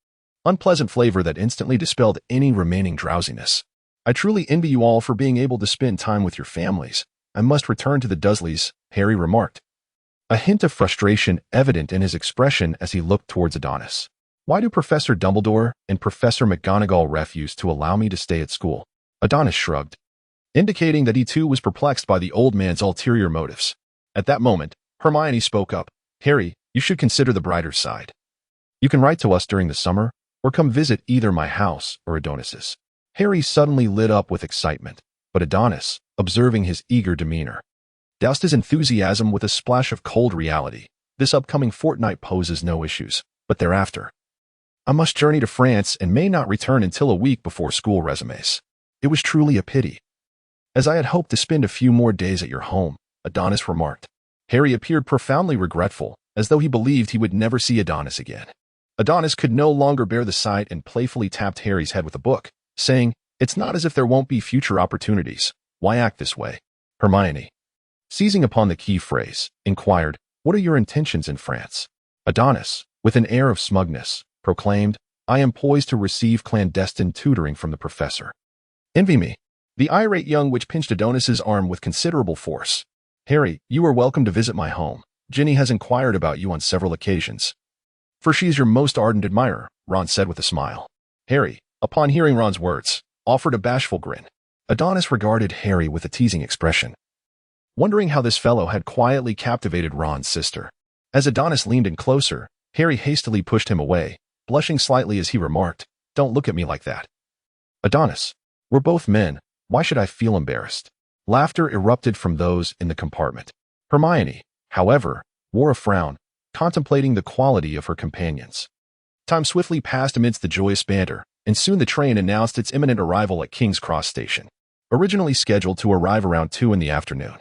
unpleasant flavor that instantly dispelled any remaining drowsiness. "I truly envy you all for being able to spend time with your families. I must return to the Dursleys," Harry remarked, a hint of frustration evident in his expression as he looked towards Adonis. "Why do Professor Dumbledore and Professor McGonagall refuse to allow me to stay at school?" Adonis shrugged, indicating that he too was perplexed by the old man's ulterior motives. At that moment, Hermione spoke up. "Harry, you should consider the brighter side. You can write to us during the summer, or come visit either my house or Adonis's." Harry suddenly lit up with excitement, but Adonis, observing his eager demeanor, doused his enthusiasm with a splash of cold reality. "This upcoming fortnight poses no issues, but thereafter, I must journey to France and may not return until a week before school resumes." "It was truly a pity, as I had hoped to spend a few more days at your home," Adonis remarked. Harry appeared profoundly regretful, as though he believed he would never see Adonis again. Adonis could no longer bear the sight and playfully tapped Harry's head with a book, saying, "It's not as if there won't be future opportunities. Why act this way?" Hermione, seizing upon the key phrase, inquired, "What are your intentions in France?" Adonis, with an air of smugness, proclaimed, "I am poised to receive clandestine tutoring from the professor." "Envy me." The irate young witch pinched Adonis's arm with considerable force. "Harry, you are welcome to visit my home. Ginny has inquired about you on several occasions, for she is your most ardent admirer," Ron said with a smile. Harry, upon hearing Ron's words, offered a bashful grin. Adonis regarded Harry with a teasing expression, wondering how this fellow had quietly captivated Ron's sister. As Adonis leaned in closer, Harry hastily pushed him away, blushing slightly as he remarked, "Don't look at me like that. Adonis, we're both men. Why should I feel embarrassed?" Laughter erupted from those in the compartment. Hermione, however, wore a frown, contemplating the quality of her companions. Time swiftly passed amidst the joyous banter, and soon the train announced its imminent arrival at King's Cross Station, originally scheduled to arrive around 2 in the afternoon.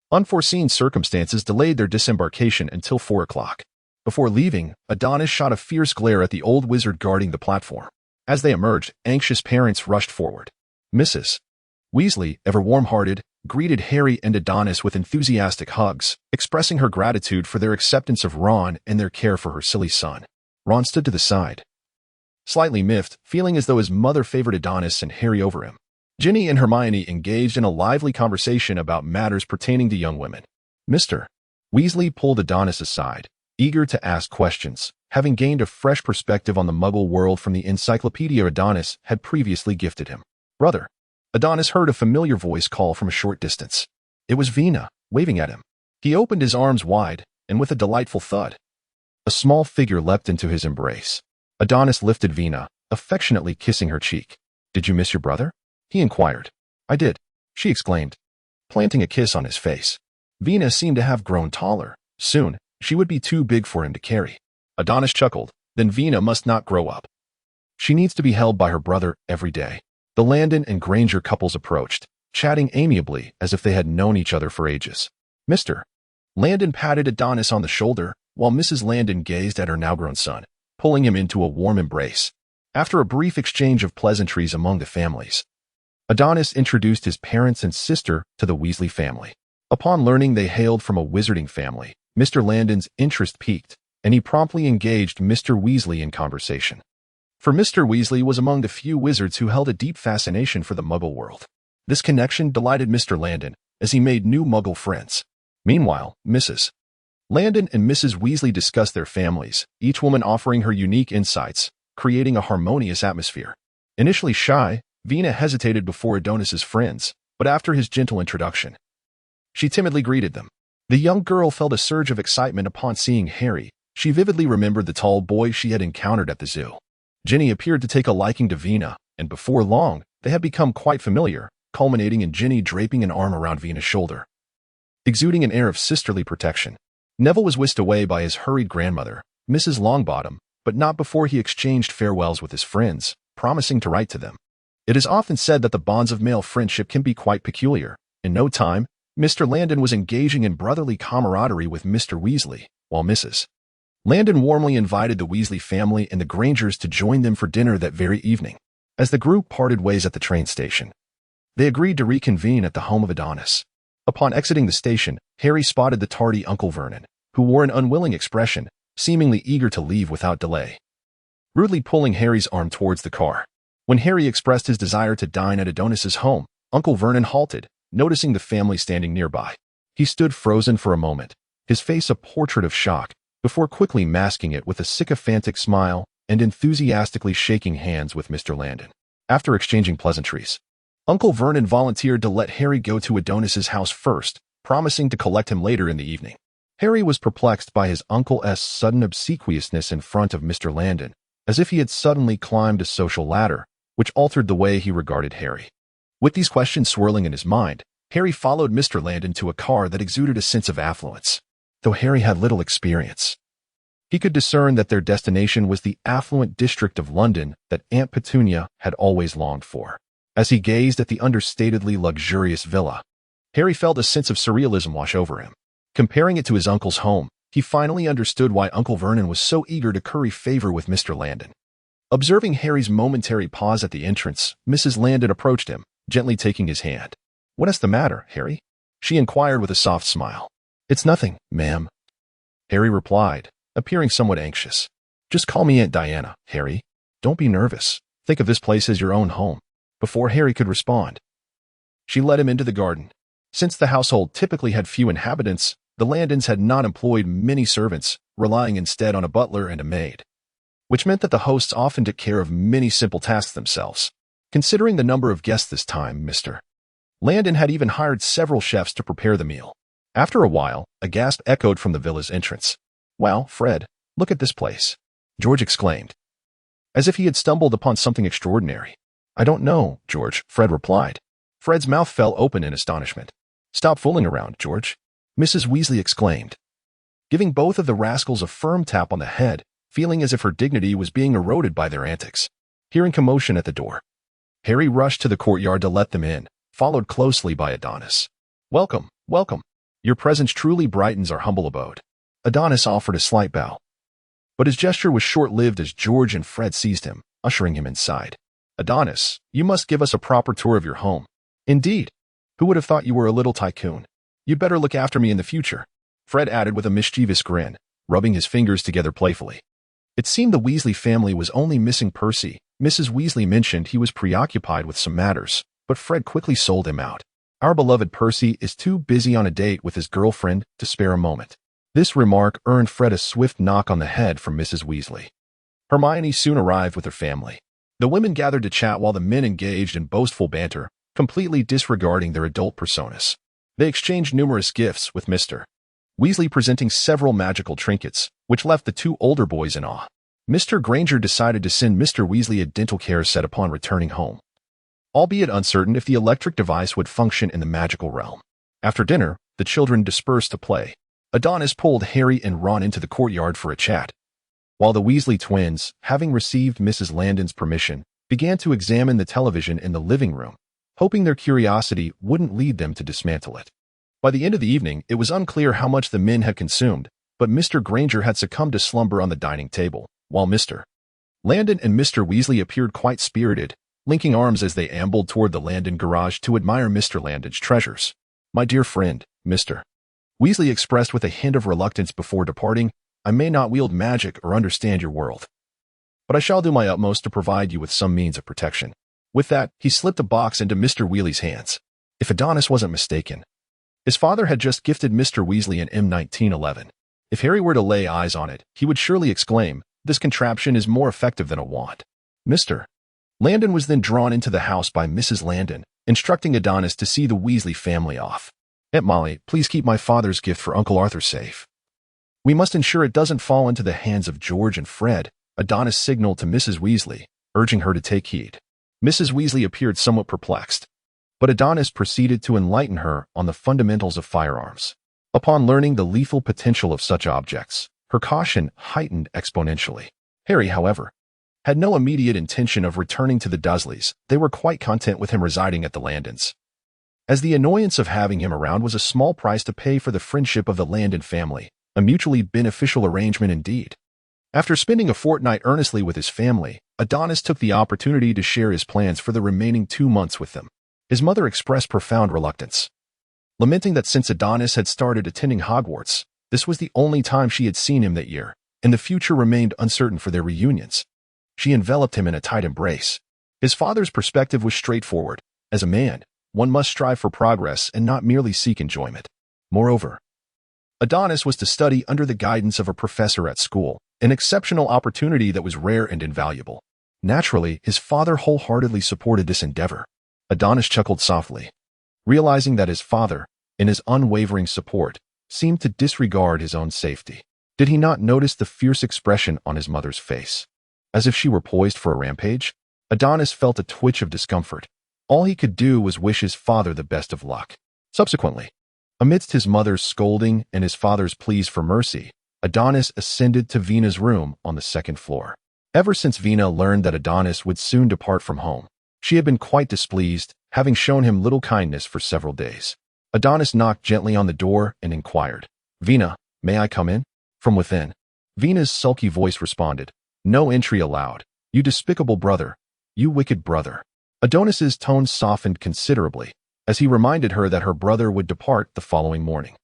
Unforeseen circumstances delayed their disembarkation until 4 o'clock. Before leaving, Adonis shot a fierce glare at the old wizard guarding the platform. As they emerged, anxious parents rushed forward. Mrs. Weasley, ever warm-hearted, greeted Harry and Adonis with enthusiastic hugs, expressing her gratitude for their acceptance of Ron and their care for her silly son. Ron stood to the side, slightly miffed, feeling as though his mother favored Adonis and Harry over him. Ginny and Hermione engaged in a lively conversation about matters pertaining to young women. Mr. Weasley pulled Adonis aside, eager to ask questions, having gained a fresh perspective on the Muggle world from the encyclopedia Adonis had previously gifted him. Brother. Adonis heard a familiar voice call from a short distance. It was Vina, waving at him. He opened his arms wide, and with a delightful thud, a small figure leapt into his embrace. Adonis lifted Vina, affectionately kissing her cheek. Did you miss your brother? He inquired. I did, she exclaimed, planting a kiss on his face. Vina seemed to have grown taller. Soon, she would be too big for him to carry. Adonis chuckled. Then Vina must not grow up. She needs to be held by her brother every day. The Landon and Granger couples approached, chatting amiably as if they had known each other for ages. Mr. Landon patted Adonis on the shoulder, while Mrs. Landon gazed at her now-grown son, pulling him into a warm embrace. After a brief exchange of pleasantries among the families, Adonis introduced his parents and sister to the Weasley family. Upon learning they hailed from a wizarding family, Mr. Landon's interest piqued, and he promptly engaged Mr. Weasley in conversation. For Mr. Weasley was among the few wizards who held a deep fascination for the Muggle world. This connection delighted Mr. Landon, as he made new Muggle friends. Meanwhile, Mrs. Landon and Mrs. Weasley discussed their families, each woman offering her unique insights, creating a harmonious atmosphere. Initially shy, Vina hesitated before Adonis's friends, but after his gentle introduction, she timidly greeted them. The young girl felt a surge of excitement upon seeing Harry. She vividly remembered the tall boy she had encountered at the zoo. Ginny appeared to take a liking to Vina, and before long, they had become quite familiar, culminating in Ginny draping an arm around Vina's shoulder, exuding an air of sisterly protection. Neville was whisked away by his hurried grandmother, Mrs. Longbottom, but not before he exchanged farewells with his friends, promising to write to them. It is often said that the bonds of male friendship can be quite peculiar. In no time, Mr. Landon was engaging in brotherly camaraderie with Mr. Weasley, while Mrs. Landon warmly invited the Weasley family and the Grangers to join them for dinner that very evening. As the group parted ways at the train station, they agreed to reconvene at the home of Adonis. Upon exiting the station, Harry spotted the tardy Uncle Vernon, who wore an unwilling expression, seemingly eager to leave without delay, rudely pulling Harry's arm towards the car. When Harry expressed his desire to dine at Adonis's home, Uncle Vernon halted, noticing the family standing nearby. He stood frozen for a moment, his face a portrait of shock, before quickly masking it with a sycophantic smile and enthusiastically shaking hands with Mr. Landon. After exchanging pleasantries, Uncle Vernon volunteered to let Harry go to Adonis's house first, promising to collect him later in the evening. Harry was perplexed by his uncle's sudden obsequiousness in front of Mr. Landon, as if he had suddenly climbed a social ladder, which altered the way he regarded Harry. With these questions swirling in his mind, Harry followed Mr. Landon to a car that exuded a sense of affluence. Though Harry had little experience, he could discern that their destination was the affluent district of London that Aunt Petunia had always longed for. As he gazed at the understatedly luxurious villa, Harry felt a sense of surrealism wash over him. Comparing it to his uncle's home, he finally understood why Uncle Vernon was so eager to curry favor with Mr. Landon. Observing Harry's momentary pause at the entrance, Mrs. Landon approached him, gently taking his hand. "What is the matter, Harry?" she inquired with a soft smile. "It's nothing, ma'am," Harry replied, appearing somewhat anxious. "Just call me Aunt Diana, Harry. Don't be nervous. Think of this place as your own home." Before Harry could respond, she led him into the garden. Since the household typically had few inhabitants, the Landons had not employed many servants, relying instead on a butler and a maid, which meant that the hosts often took care of many simple tasks themselves. Considering the number of guests this time, Mr. Landon had even hired several chefs to prepare the meal. After a while, a gasp echoed from the villa's entrance. "Wow, Fred, look at this place," George exclaimed, as if he had stumbled upon something extraordinary. "I don't know, George," Fred replied. Fred's mouth fell open in astonishment. "Stop fooling around, George," Mrs. Weasley exclaimed, giving both of the rascals a firm tap on the head, feeling as if her dignity was being eroded by their antics. Hearing commotion at the door, Harry rushed to the courtyard to let them in, followed closely by Adonis. "Welcome, welcome. Your presence truly brightens our humble abode." Adonis offered a slight bow, but his gesture was short-lived as George and Fred seized him, ushering him inside. "Adonis, you must give us a proper tour of your home." "Indeed. Who would have thought you were a little tycoon? You'd better look after me in the future," Fred added with a mischievous grin, rubbing his fingers together playfully. It seemed the Weasley family was only missing Percy. Mrs. Weasley mentioned he was preoccupied with some matters, but Fred quickly sold him out. Our beloved Percy is too busy on a date with his girlfriend to spare a moment. This remark earned Fred a swift knock on the head from Mrs. Weasley. Hermione soon arrived with her family. The women gathered to chat while the men engaged in boastful banter, completely disregarding their adult personas. They exchanged numerous gifts, with Mr. Weasley presenting several magical trinkets, which left the two older boys in awe. Mr. Granger decided to send Mr. Weasley a dental care set upon returning home, albeit uncertain if the electric device would function in the magical realm. After dinner, the children dispersed to play. Adonis pulled Harry and Ron into the courtyard for a chat, while the Weasley twins, having received Mrs. Landon's permission, began to examine the television in the living room, hoping their curiosity wouldn't lead them to dismantle it. By the end of the evening, it was unclear how much the men had consumed, but Mr. Granger had succumbed to slumber on the dining table, while Mr. Landon and Mr. Weasley appeared quite spirited, linking arms as they ambled toward the Landon garage to admire Mr. Landon's treasures. "My dear friend, Mr. Weasley expressed with a hint of reluctance before departing, "I may not wield magic or understand your world, but I shall do my utmost to provide you with some means of protection." With that, he slipped a box into Mr. Weasley's hands. If Adonis wasn't mistaken, his father had just gifted Mr. Weasley an M1911. If Harry were to lay eyes on it, he would surely exclaim, "This contraption is more effective than a wand." Mr. Landon was then drawn into the house by Mrs. Landon, instructing Adonis to see the Weasley family off. "Aunt Molly, please keep my father's gift for Uncle Arthur safe. We must ensure it doesn't fall into the hands of George and Fred," Adonis signaled to Mrs. Weasley, urging her to take heed. Mrs. Weasley appeared somewhat perplexed, but Adonis proceeded to enlighten her on the fundamentals of firearms. Upon learning the lethal potential of such objects, her caution heightened exponentially. Harry, however, had no immediate intention of returning to the Dursleys. They were quite content with him residing at the Landons, as the annoyance of having him around was a small price to pay for the friendship of the Landon family, a mutually beneficial arrangement indeed. After spending a fortnight earnestly with his family, Adonis took the opportunity to share his plans for the remaining 2 months with them. His mother expressed profound reluctance, lamenting that since Adonis had started attending Hogwarts, this was the only time she had seen him that year, and the future remained uncertain for their reunions. She enveloped him in a tight embrace. His father's perspective was straightforward. As a man, one must strive for progress and not merely seek enjoyment. Moreover, Adonis was to study under the guidance of a professor at school, an exceptional opportunity that was rare and invaluable. Naturally, his father wholeheartedly supported this endeavor. Adonis chuckled softly, realizing that his father, in his unwavering support, seemed to disregard his own safety. Did he not notice the fierce expression on his mother's face, as if she were poised for a rampage? Adonis felt a twitch of discomfort. All he could do was wish his father the best of luck. Subsequently, amidst his mother's scolding and his father's pleas for mercy, Adonis ascended to Vena's room on the second floor. Ever since Vena learned that Adonis would soon depart from home, she had been quite displeased, having shown him little kindness for several days. Adonis knocked gently on the door and inquired, "Vena, may I come in?" From within, Vena's sulky voice responded, "No entry allowed. You despicable brother. You wicked brother." Adonis's tone softened considerably, as he reminded her that her brother would depart the following morning.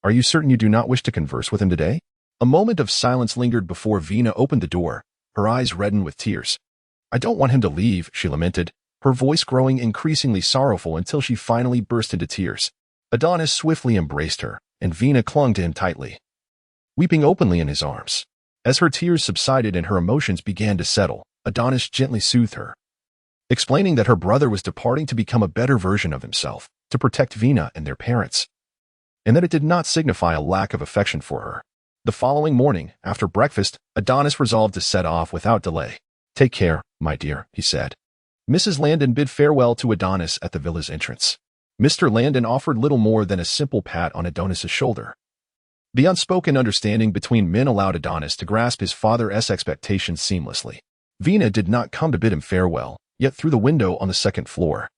"Are you certain you do not wish to converse with him today?" A moment of silence lingered before Vena opened the door, her eyes reddened with tears. "I don't want him to leave," she lamented, her voice growing increasingly sorrowful until she finally burst into tears. Adonis swiftly embraced her, and Vena clung to him tightly, weeping openly in his arms. As her tears subsided and her emotions began to settle, Adonis gently soothed her, explaining that her brother was departing to become a better version of himself, to protect Vena and their parents, and that it did not signify a lack of affection for her. The following morning, after breakfast, Adonis resolved to set off without delay. "Take care, my dear," he said. Mrs. Landon bid farewell to Adonis at the villa's entrance. Mr. Landon offered little more than a simple pat on Adonis's shoulder. The unspoken understanding between men allowed Adonis to grasp his father's expectations seamlessly. Vena did not come to bid him farewell, yet through the window on the second floor,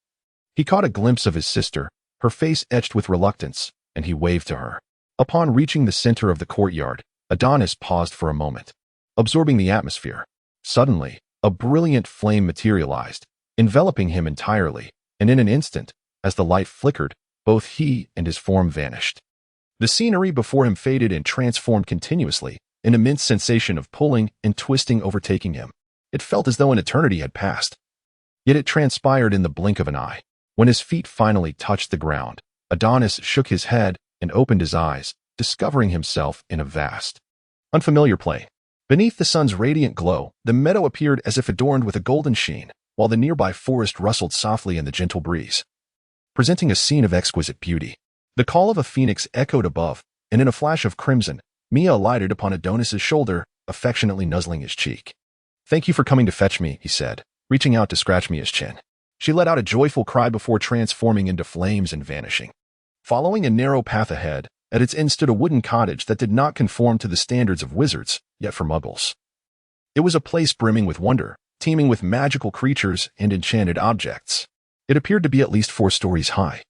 he caught a glimpse of his sister, her face etched with reluctance, and he waved to her. Upon reaching the center of the courtyard, Adonis paused for a moment, absorbing the atmosphere. Suddenly, a brilliant flame materialized, enveloping him entirely, and in an instant, as the light flickered, both he and his form vanished. The scenery before him faded and transformed continuously, an immense sensation of pulling and twisting overtaking him. It felt as though an eternity had passed. Yet it transpired in the blink of an eye. When his feet finally touched the ground, Adonis shook his head and opened his eyes, discovering himself in a vast, unfamiliar plain. Beneath the sun's radiant glow, the meadow appeared as if adorned with a golden sheen, while the nearby forest rustled softly in the gentle breeze, presenting a scene of exquisite beauty. The call of a phoenix echoed above, and in a flash of crimson, Mia alighted upon Adonis's shoulder, affectionately nuzzling his cheek. "Thank you for coming to fetch me," he said, reaching out to scratch Mia's chin. She let out a joyful cry before transforming into flames and vanishing. Following a narrow path ahead, at its end stood a wooden cottage that did not conform to the standards of wizards, yet for muggles. It was a place brimming with wonder, teeming with magical creatures and enchanted objects. It appeared to be at least 4 stories high,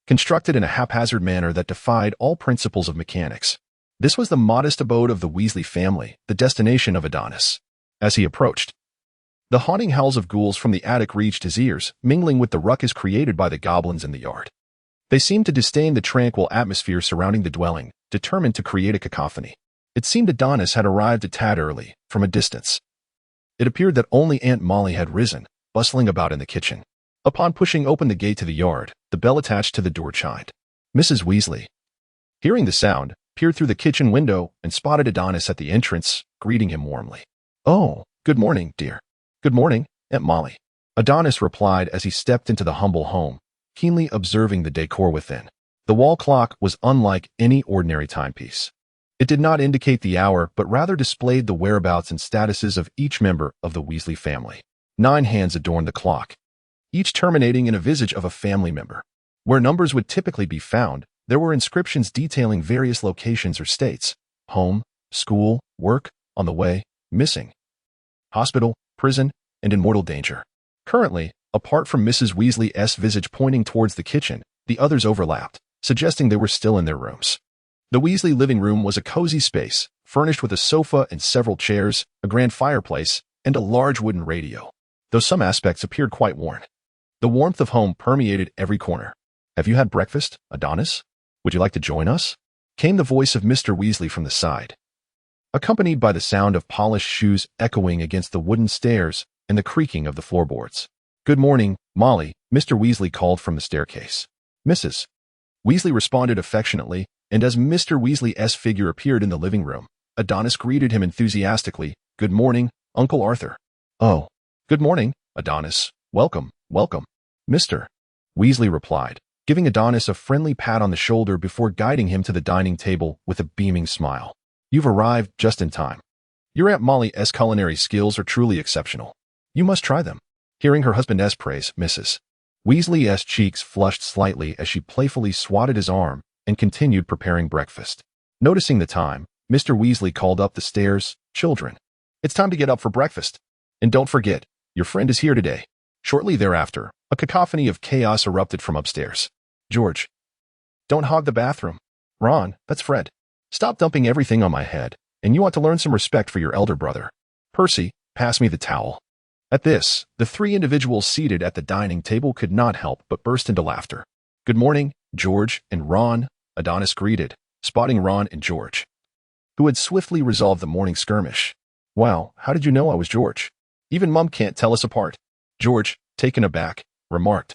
constructed in a haphazard manner that defied all principles of mechanics. This was the modest abode of the Weasley family, the destination of Adonis. As he approached, the haunting howls of ghouls from the attic reached his ears, mingling with the ruckus created by the goblins in the yard. They seemed to disdain the tranquil atmosphere surrounding the dwelling, determined to create a cacophony. It seemed Adonis had arrived a tad early, from a distance. It appeared that only Aunt Molly had risen, bustling about in the kitchen. Upon pushing open the gate to the yard, the bell attached to the door chimed. Mrs. Weasley, hearing the sound, peered through the kitchen window and spotted Adonis at the entrance, greeting him warmly. "Oh, good morning, dear." "Good morning, Aunt Molly," Adonis replied as he stepped into the humble home, keenly observing the decor within. The wall clock was unlike any ordinary timepiece. It did not indicate the hour, but rather displayed the whereabouts and statuses of each member of the Weasley family. 9 hands adorned the clock, each terminating in a visage of a family member. Where numbers would typically be found, there were inscriptions detailing various locations or states: home, school, work, on the way, missing, hospital, prison, and in mortal danger. Currently, apart from Mrs. Weasley's visage pointing towards the kitchen, the others overlapped, suggesting they were still in their rooms. The Weasley living room was a cozy space, furnished with a sofa and several chairs, a grand fireplace, and a large wooden radio, though some aspects appeared quite worn. The warmth of home permeated every corner. "Have you had breakfast, Adonis? Would you like to join us?" came the voice of Mr. Weasley from the side, accompanied by the sound of polished shoes echoing against the wooden stairs and the creaking of the floorboards. "Good morning, Molly," Mr. Weasley called from the staircase. Mrs. Weasley responded affectionately, and as Mr. Weasley's figure appeared in the living room, Adonis greeted him enthusiastically. "Good morning, Uncle Arthur." "Oh, good morning, Adonis. Welcome, welcome," Mr. Weasley replied, giving Adonis a friendly pat on the shoulder before guiding him to the dining table with a beaming smile. "You've arrived just in time. Your Aunt Molly's culinary skills are truly exceptional. You must try them." Hearing her husband's praise, Mrs. Weasley's cheeks flushed slightly as she playfully swatted his arm and continued preparing breakfast. Noticing the time, Mr. Weasley called up the stairs, "Children, it's time to get up for breakfast. And don't forget, your friend is here today." Shortly thereafter, a cacophony of chaos erupted from upstairs. "George, don't hog the bathroom. Ron, that's Fred. Stop dumping everything on my head, and you ought to learn some respect for your elder brother. Percy, pass me the towel." At this, the 3 individuals seated at the dining table could not help but burst into laughter. "Good morning, George and Ron," Adonis greeted, spotting Ron and George, who had swiftly resolved the morning skirmish. "Wow, how did you know I was George? Even Mum can't tell us apart." George, taken aback, remarked,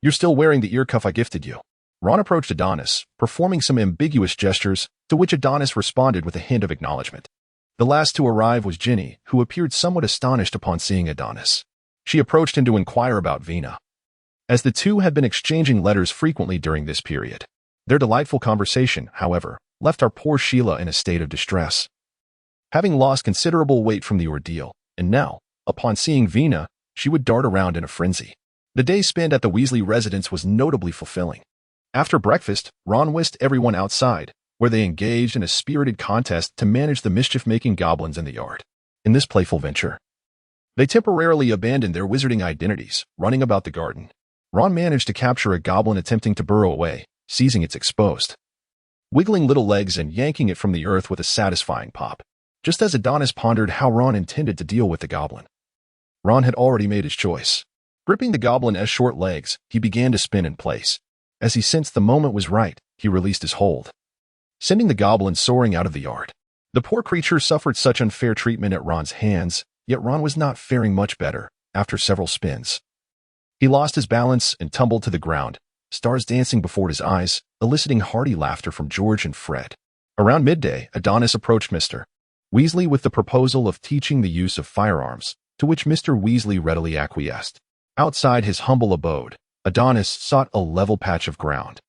"You're still wearing the ear cuff I gifted you." Ron approached Adonis, performing some ambiguous gestures, to which Adonis responded with a hint of acknowledgement. The last to arrive was Ginny, who appeared somewhat astonished upon seeing Adonis. She approached him to inquire about Vina, as the two had been exchanging letters frequently during this period. Their delightful conversation, however, left our poor Sheila in a state of distress, having lost considerable weight from the ordeal, and now, upon seeing Vina, she would dart around in a frenzy. The day spent at the Weasley residence was notably fulfilling. After breakfast, Ron whisked everyone outside, where they engaged in a spirited contest to manage the mischief-making goblins in the yard. In this playful venture, they temporarily abandoned their wizarding identities, running about the garden. Ron managed to capture a goblin attempting to burrow away, seizing its exposed, wiggling little legs and yanking it from the earth with a satisfying pop. Just as Adonis pondered how Ron intended to deal with the goblin, Ron had already made his choice. Gripping the goblin's short legs, he began to spin in place. As he sensed the moment was right, he released his hold, sending the goblin soaring out of the yard. The poor creature suffered such unfair treatment at Ron's hands, yet Ron was not faring much better after several spins. He lost his balance and tumbled to the ground, stars dancing before his eyes, eliciting hearty laughter from George and Fred. Around midday, Adonis approached Mr. Weasley with the proposal of teaching the use of firearms, to which Mr. Weasley readily acquiesced. Outside his humble abode, Adonis sought a level patch of ground,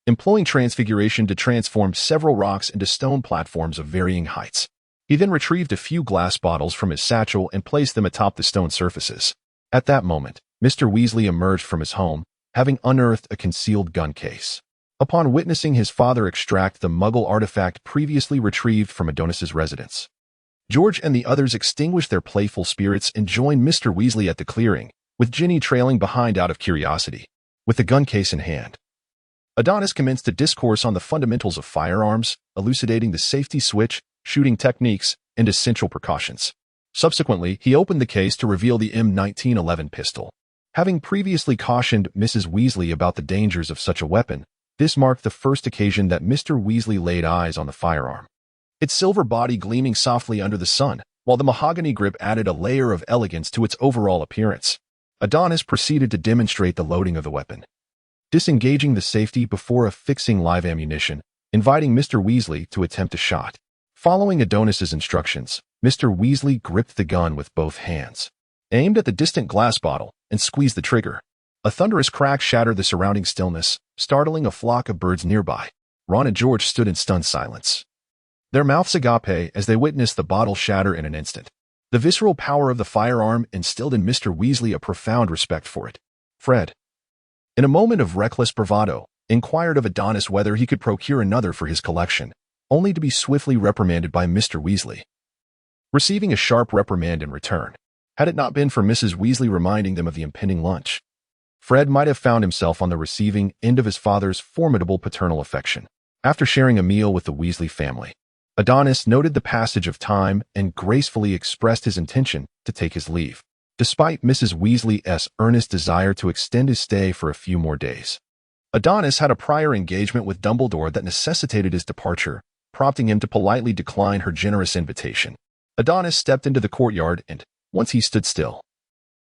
employing transfiguration to transform several rocks into stone platforms of varying heights. He then retrieved a few glass bottles from his satchel and placed them atop the stone surfaces. At that moment, Mr. Weasley emerged from his home, having unearthed a concealed gun case. Upon witnessing his father extract the Muggle artifact previously retrieved from Adonis's residence, George and the others extinguished their playful spirits and joined Mr. Weasley at the clearing, with Ginny trailing behind out of curiosity. With the gun case in hand, Adonis commenced a discourse on the fundamentals of firearms, elucidating the safety switch, shooting techniques, and essential precautions. Subsequently, he opened the case to reveal the M1911 pistol. Having previously cautioned Mrs. Weasley about the dangers of such a weapon, this marked the first occasion that Mr. Weasley laid eyes on the firearm. Its silver body gleaming softly under the sun, while the mahogany grip added a layer of elegance to its overall appearance. Adonis proceeded to demonstrate the loading of the weapon, disengaging the safety before affixing live ammunition, inviting Mr. Weasley to attempt a shot. Following Adonis's instructions, Mr. Weasley gripped the gun with both hands, aimed at the distant glass bottle, and squeezed the trigger. A thunderous crack shattered the surrounding stillness, startling a flock of birds nearby. Ron and George stood in stunned silence, their mouths agape as they witnessed the bottle shatter in an instant. The visceral power of the firearm instilled in Mr. Weasley a profound respect for it. Fred, in a moment of reckless bravado, inquired of Adonis whether he could procure another for his collection, only to be swiftly reprimanded by Mr. Weasley, receiving a sharp reprimand in return. Had it not been for Mrs. Weasley reminding them of the impending lunch, Fred might have found himself on the receiving end of his father's formidable paternal affection. After sharing a meal with the Weasley family, Adonis noted the passage of time and gracefully expressed his intention to take his leave, despite Mrs. Weasley's earnest desire to extend his stay for a few more days. Adonis had a prior engagement with Dumbledore that necessitated his departure, prompting him to politely decline her generous invitation. Adonis stepped into the courtyard and, once he stood still,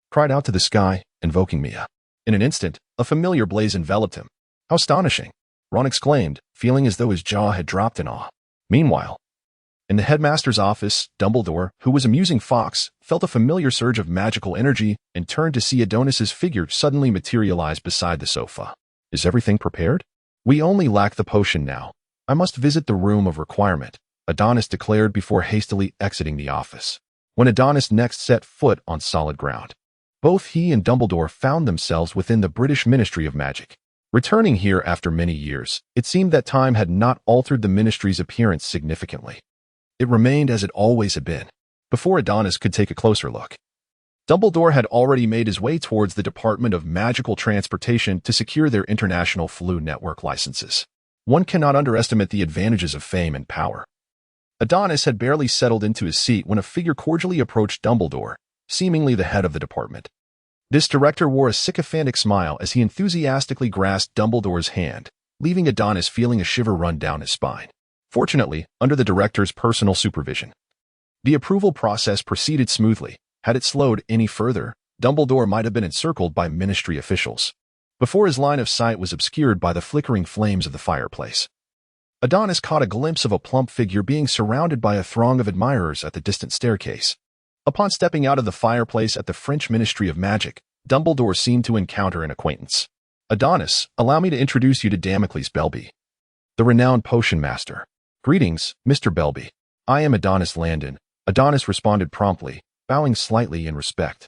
cried out to the sky, invoking Mia. In an instant, a familiar blaze enveloped him. How astonishing! Ron exclaimed, feeling as though his jaw had dropped in awe. Meanwhile, in the headmaster's office, Dumbledore, who was amusing Fawkes, felt a familiar surge of magical energy and turned to see Adonis's figure suddenly materialize beside the sofa. Is everything prepared? We only lack the potion now. I must visit the room of requirement, Adonis declared before hastily exiting the office. When Adonis next set foot on solid ground, both he and Dumbledore found themselves within the British Ministry of Magic. Returning here after many years, it seemed that time had not altered the ministry's appearance significantly. It remained as it always had been. Before Adonis could take a closer look, Dumbledore had already made his way towards the Department of Magical Transportation to secure their international flu network licenses. One cannot underestimate the advantages of fame and power. Adonis had barely settled into his seat when a figure cordially approached Dumbledore, seemingly the head of the department. This director wore a sycophantic smile as he enthusiastically grasped Dumbledore's hand, leaving Adonis feeling a shiver run down his spine. Fortunately, under the director's personal supervision, the approval process proceeded smoothly. Had it slowed any further, Dumbledore might have been encircled by ministry officials before his line of sight was obscured by the flickering flames of the fireplace. Adonis caught a glimpse of a plump figure being surrounded by a throng of admirers at the distant staircase. Upon stepping out of the fireplace at the French Ministry of Magic, Dumbledore seemed to encounter an acquaintance. Adonis, allow me to introduce you to Damocles Belby, the renowned potion master. Greetings, Mr. Belby. I am Adonis Landon. Adonis responded promptly, bowing slightly in respect.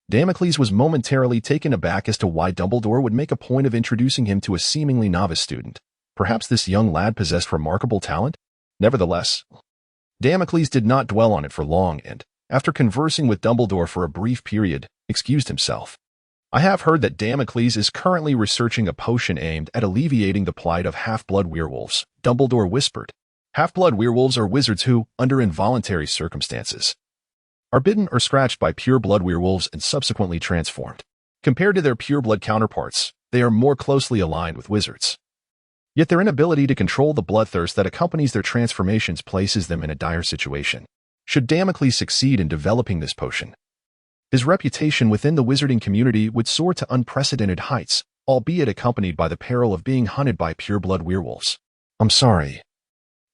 Damocles was momentarily taken aback as to why Dumbledore would make a point of introducing him to a seemingly novice student. Perhaps this young lad possessed remarkable talent? Nevertheless, Damocles did not dwell on it for long and, after conversing with Dumbledore for a brief period, excused himself. I have heard that Damocles is currently researching a potion aimed at alleviating the plight of half-blood werewolves, Dumbledore whispered. Half-blood werewolves are wizards who, under involuntary circumstances, are bitten or scratched by pure-blood werewolves and subsequently transformed. Compared to their pure-blood counterparts, they are more closely aligned with wizards. Yet their inability to control the bloodthirst that accompanies their transformations places them in a dire situation. Should Damocles succeed in developing this potion, his reputation within the wizarding community would soar to unprecedented heights, albeit accompanied by the peril of being hunted by pureblood werewolves. I'm sorry,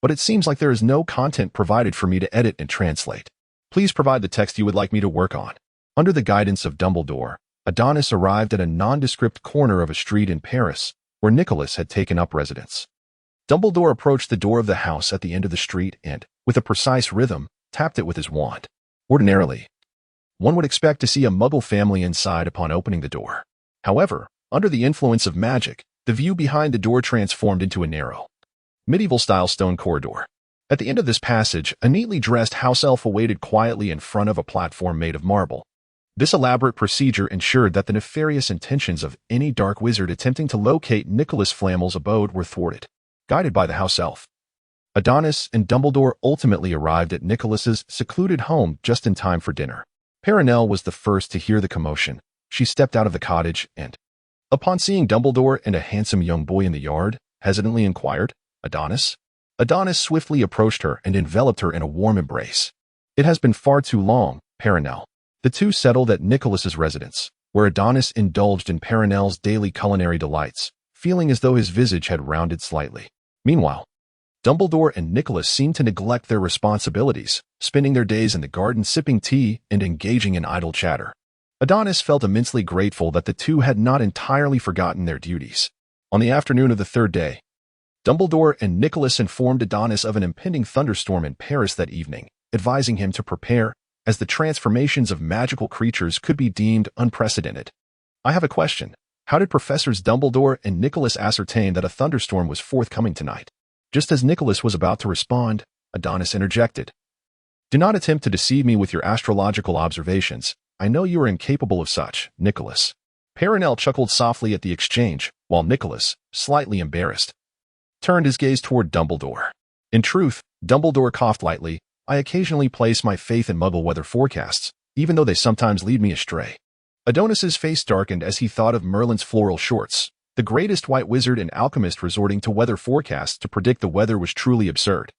but it seems like there is no content provided for me to edit and translate. Please provide the text you would like me to work on. Under the guidance of Dumbledore, Adonis arrived at a nondescript corner of a street in Paris, where Nicholas had taken up residence. Dumbledore approached the door of the house at the end of the street and, with a precise rhythm, tapped it with his wand. Ordinarily, one would expect to see a Muggle family inside upon opening the door. However, under the influence of magic, the view behind the door transformed into a narrow, medieval-style stone corridor. At the end of this passage, a neatly dressed house elf awaited quietly in front of a platform made of marble. This elaborate procedure ensured that the nefarious intentions of any dark wizard attempting to locate Nicholas Flamel's abode were thwarted. Guided by the house elf, Adonis and Dumbledore ultimately arrived at Nicholas's secluded home just in time for dinner. Perenelle was the first to hear the commotion. She stepped out of the cottage and, upon seeing Dumbledore and a handsome young boy in the yard, hesitantly inquired, "Adonis?" Adonis swiftly approached her and enveloped her in a warm embrace. "It has been far too long, Perenelle." The two settled at Nicholas's residence, where Adonis indulged in Perenelle's daily culinary delights, feeling as though his visage had rounded slightly. Meanwhile, Dumbledore and Nicholas seemed to neglect their responsibilities, spending their days in the garden sipping tea and engaging in idle chatter. Adonis felt immensely grateful that the two had not entirely forgotten their duties. On the afternoon of the third day, Dumbledore and Nicholas informed Adonis of an impending thunderstorm in Paris that evening, advising him to prepare, as the transformations of magical creatures could be deemed unprecedented. "I have a question. How did Professors Dumbledore and Nicholas ascertain that a thunderstorm was forthcoming tonight?" Just as Nicholas was about to respond, Adonis interjected. "Do not attempt to deceive me with your astrological observations. I know you are incapable of such, Nicholas." Perenelle chuckled softly at the exchange, while Nicholas, slightly embarrassed, turned his gaze toward Dumbledore. "In truth," Dumbledore coughed lightly, "I occasionally place my faith in Muggle weather forecasts, even though they sometimes lead me astray." Adonis's face darkened as he thought of Merlin's floral shorts. The greatest white wizard and alchemist resorting to weather forecasts to predict the weather was truly absurd.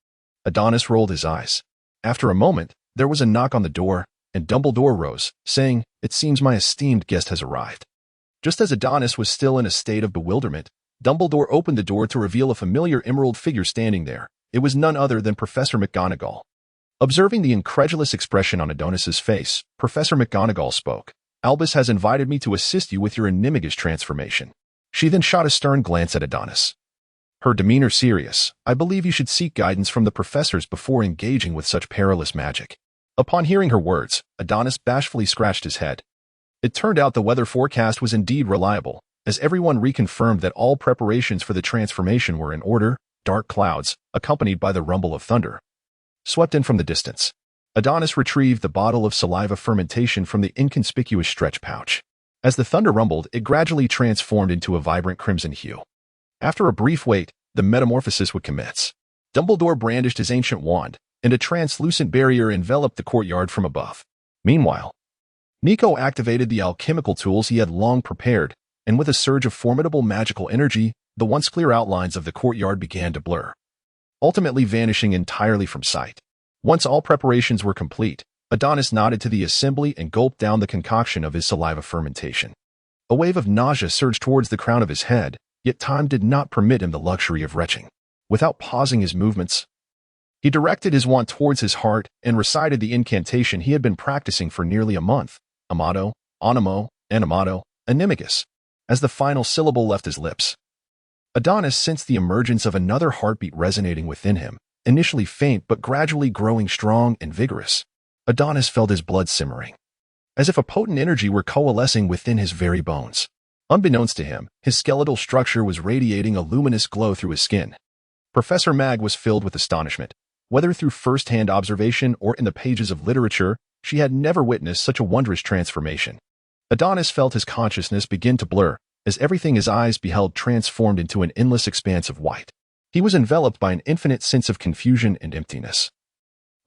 Adonis rolled his eyes. After a moment, there was a knock on the door, and Dumbledore rose, saying, "It seems my esteemed guest has arrived." Just as Adonis was still in a state of bewilderment, Dumbledore opened the door to reveal a familiar emerald figure standing there. It was none other than Professor McGonagall. Observing the incredulous expression on Adonis's face, Professor McGonagall spoke. "Albus has invited me to assist you with your animagus transformation." She then shot a stern glance at Adonis, her demeanor serious. "I believe you should seek guidance from the professors before engaging with such perilous magic." Upon hearing her words, Adonis bashfully scratched his head. It turned out the weather forecast was indeed reliable, as everyone reconfirmed that all preparations for the transformation were in order. Dark clouds, accompanied by the rumble of thunder, swept in from the distance. Adonis retrieved the bottle of saliva fermentation from the inconspicuous stretch pouch. As the thunder rumbled, it gradually transformed into a vibrant crimson hue. After a brief wait, the metamorphosis would commence. Dumbledore brandished his ancient wand, and a translucent barrier enveloped the courtyard from above. Meanwhile, Nico activated the alchemical tools he had long prepared, and with a surge of formidable magical energy, the once clear outlines of the courtyard began to blur, ultimately vanishing entirely from sight. Once all preparations were complete, Adonis nodded to the assembly and gulped down the concoction of his saliva fermentation. A wave of nausea surged towards the crown of his head, yet time did not permit him the luxury of retching. Without pausing his movements, he directed his wand towards his heart and recited the incantation he had been practicing for nearly a month. Amato, Animo, Animato, Animagus. As the final syllable left his lips, Adonis sensed the emergence of another heartbeat resonating within him, initially faint but gradually growing strong and vigorous. Adonis felt his blood simmering, as if a potent energy were coalescing within his very bones. Unbeknownst to him, his skeletal structure was radiating a luminous glow through his skin. Professor Mag was filled with astonishment. Whether through first-hand observation or in the pages of literature, she had never witnessed such a wondrous transformation. Adonis felt his consciousness begin to blur, as everything his eyes beheld transformed into an endless expanse of white. He was enveloped by an infinite sense of confusion and emptiness,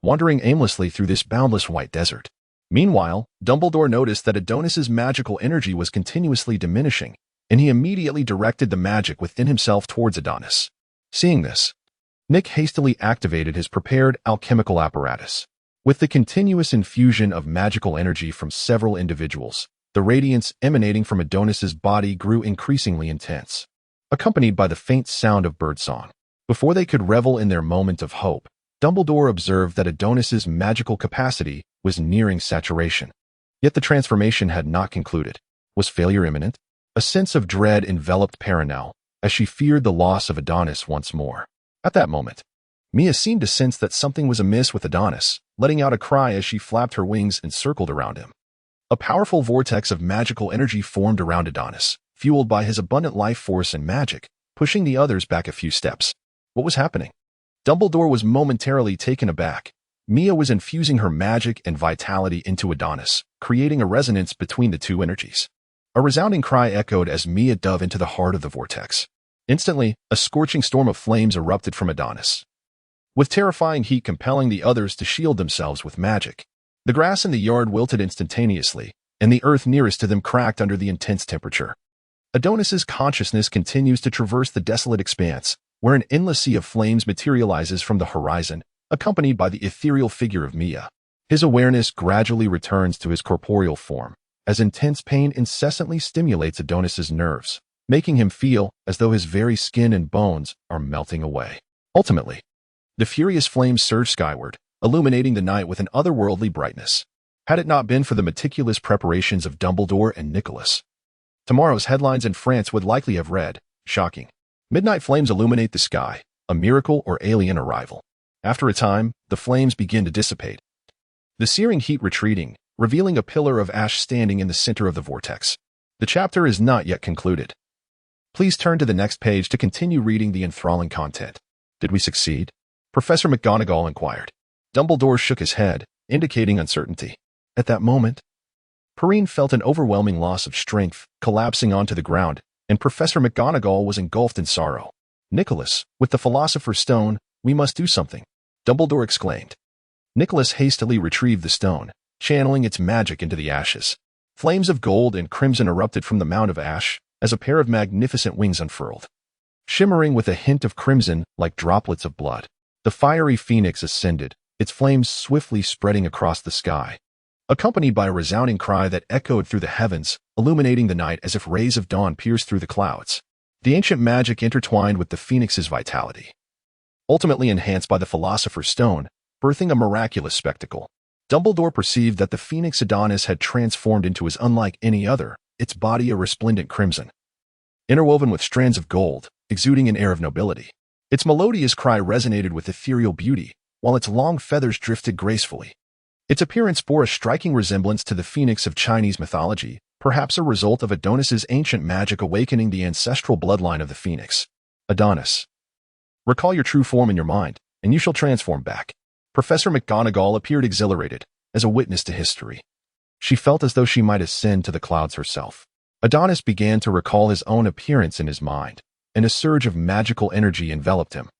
wandering aimlessly through this boundless white desert. Meanwhile, Dumbledore noticed that Adonis's magical energy was continuously diminishing, and he immediately directed the magic within himself towards Adonis. Seeing this, Nick hastily activated his prepared alchemical apparatus. With the continuous infusion of magical energy from several individuals, the radiance emanating from Adonis's body grew increasingly intense, accompanied by the faint sound of birdsong. Before they could revel in their moment of hope, Dumbledore observed that Adonis's magical capacity was nearing saturation. Yet the transformation had not concluded. Was failure imminent? A sense of dread enveloped Perenelle as she feared the loss of Adonis once more. At that moment, Mia seemed to sense that something was amiss with Adonis, letting out a cry as she flapped her wings and circled around him. A powerful vortex of magical energy formed around Adonis, fueled by his abundant life force and magic, pushing the others back a few steps. What was happening? Dumbledore was momentarily taken aback. Mia was infusing her magic and vitality into Adonis, creating a resonance between the two energies. A resounding cry echoed as Mia dove into the heart of the vortex. Instantly, a scorching storm of flames erupted from Adonis, with terrifying heat compelling the others to shield themselves with magic. The grass in the yard wilted instantaneously, and the earth nearest to them cracked under the intense temperature. Adonis's consciousness continues to traverse the desolate expanse, where an endless sea of flames materializes from the horizon, accompanied by the ethereal figure of Mia. His awareness gradually returns to his corporeal form, as intense pain incessantly stimulates Adonis's nerves, making him feel as though his very skin and bones are melting away. Ultimately, the furious flames surged skyward, illuminating the night with an otherworldly brightness. Had it not been for the meticulous preparations of Dumbledore and Nicholas, tomorrow's headlines in France would likely have read, "Shocking. Midnight flames illuminate the sky, a miracle or alien arrival." After a time, the flames begin to dissipate, the searing heat retreating, revealing a pillar of ash standing in the center of the vortex. The chapter is not yet concluded. Please turn to the next page to continue reading the enthralling content. Did we succeed? Professor McGonagall inquired. Dumbledore shook his head, indicating uncertainty. At that moment, Perrine felt an overwhelming loss of strength, collapsing onto the ground, and Professor McGonagall was engulfed in sorrow. "Nicholas, with the Philosopher's Stone, we must do something," Dumbledore exclaimed. Nicholas hastily retrieved the stone, channeling its magic into the ashes. Flames of gold and crimson erupted from the mound of ash as a pair of magnificent wings unfurled. Shimmering with a hint of crimson like droplets of blood, the fiery phoenix ascended, its flames swiftly spreading across the sky, accompanied by a resounding cry that echoed through the heavens, illuminating the night as if rays of dawn pierced through the clouds. The ancient magic intertwined with the phoenix's vitality, ultimately enhanced by the Philosopher's Stone, birthing a miraculous spectacle. Dumbledore perceived that the phoenix Adonis had transformed into his unlike any other, its body a resplendent crimson, interwoven with strands of gold, exuding an air of nobility. Its melodious cry resonated with ethereal beauty, while its long feathers drifted gracefully. Its appearance bore a striking resemblance to the phoenix of Chinese mythology, perhaps a result of Adonis's ancient magic awakening the ancestral bloodline of the phoenix. Adonis, recall your true form in your mind, and you shall transform back. Professor McGonagall appeared exhilarated, as a witness to history. She felt as though she might ascend to the clouds herself. Adonis began to recall his own appearance in his mind, and a surge of magical energy enveloped him,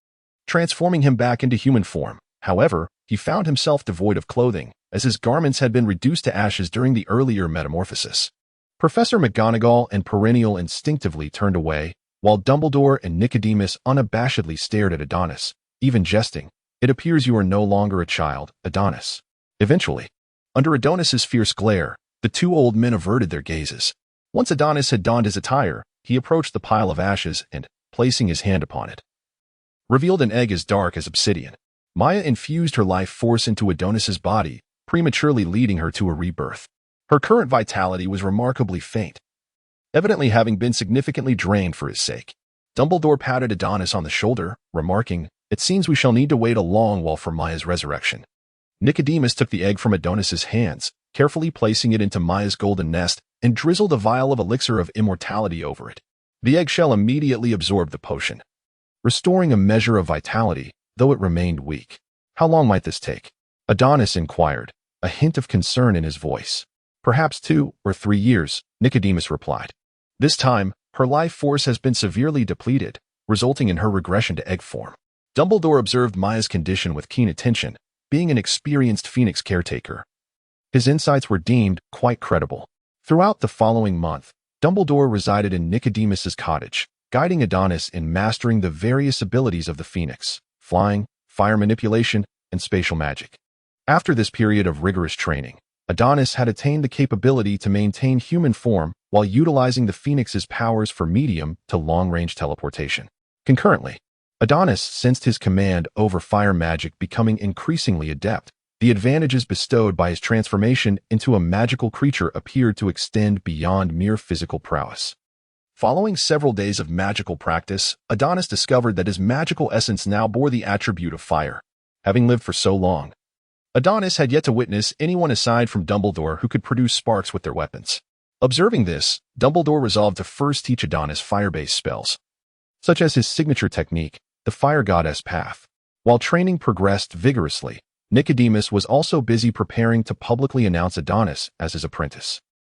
transforming him back into human form. However, he found himself devoid of clothing, as his garments had been reduced to ashes during the earlier metamorphosis. Professor McGonagall and Perennial instinctively turned away, while Dumbledore and Nicodemus unabashedly stared at Adonis, even jesting. "It appears you are no longer a child, Adonis." Eventually, under Adonis's fierce glare, the two old men averted their gazes. Once Adonis had donned his attire, he approached the pile of ashes and, placing his hand upon it, revealed an egg as dark as obsidian. Maya infused her life force into Adonis's body, prematurely leading her to a rebirth. Her current vitality was remarkably faint, evidently having been significantly drained for his sake. Dumbledore patted Adonis on the shoulder, remarking, "It seems we shall need to wait a long while for Maya's resurrection." Nicodemus took the egg from Adonis's hands, carefully placing it into Maya's golden nest, and drizzled a vial of elixir of immortality over it. The eggshell immediately absorbed the potion, restoring a measure of vitality, though it remained weak. "How long might this take?" Adonis inquired, a hint of concern in his voice. "Perhaps 2 or 3 years, Nicodemus replied. "This time, her life force has been severely depleted, resulting in her regression to egg form." Dumbledore observed Maya's condition with keen attention, being an experienced Phoenix caretaker. His insights were deemed quite credible. Throughout the following month, Dumbledore resided in Nicodemus's cottage, guiding Adonis in mastering the various abilities of the Phoenix: flying, fire manipulation, and spatial magic. After this period of rigorous training, Adonis had attained the capability to maintain human form while utilizing the Phoenix's powers for medium to long-range teleportation. Concurrently, Adonis sensed his command over fire magic becoming increasingly adept. The advantages bestowed by his transformation into a magical creature appeared to extend beyond mere physical prowess. Following several days of magical practice, Adonis discovered that his magical essence now bore the attribute of fire. Having lived for so long, Adonis had yet to witness anyone aside from Dumbledore who could produce sparks with their weapons. Observing this, Dumbledore resolved to first teach Adonis fire-based spells, such as his signature technique, the Fire Goddess Path. While training progressed vigorously, Nicodemus was also busy preparing to publicly announce Adonis as his apprentice.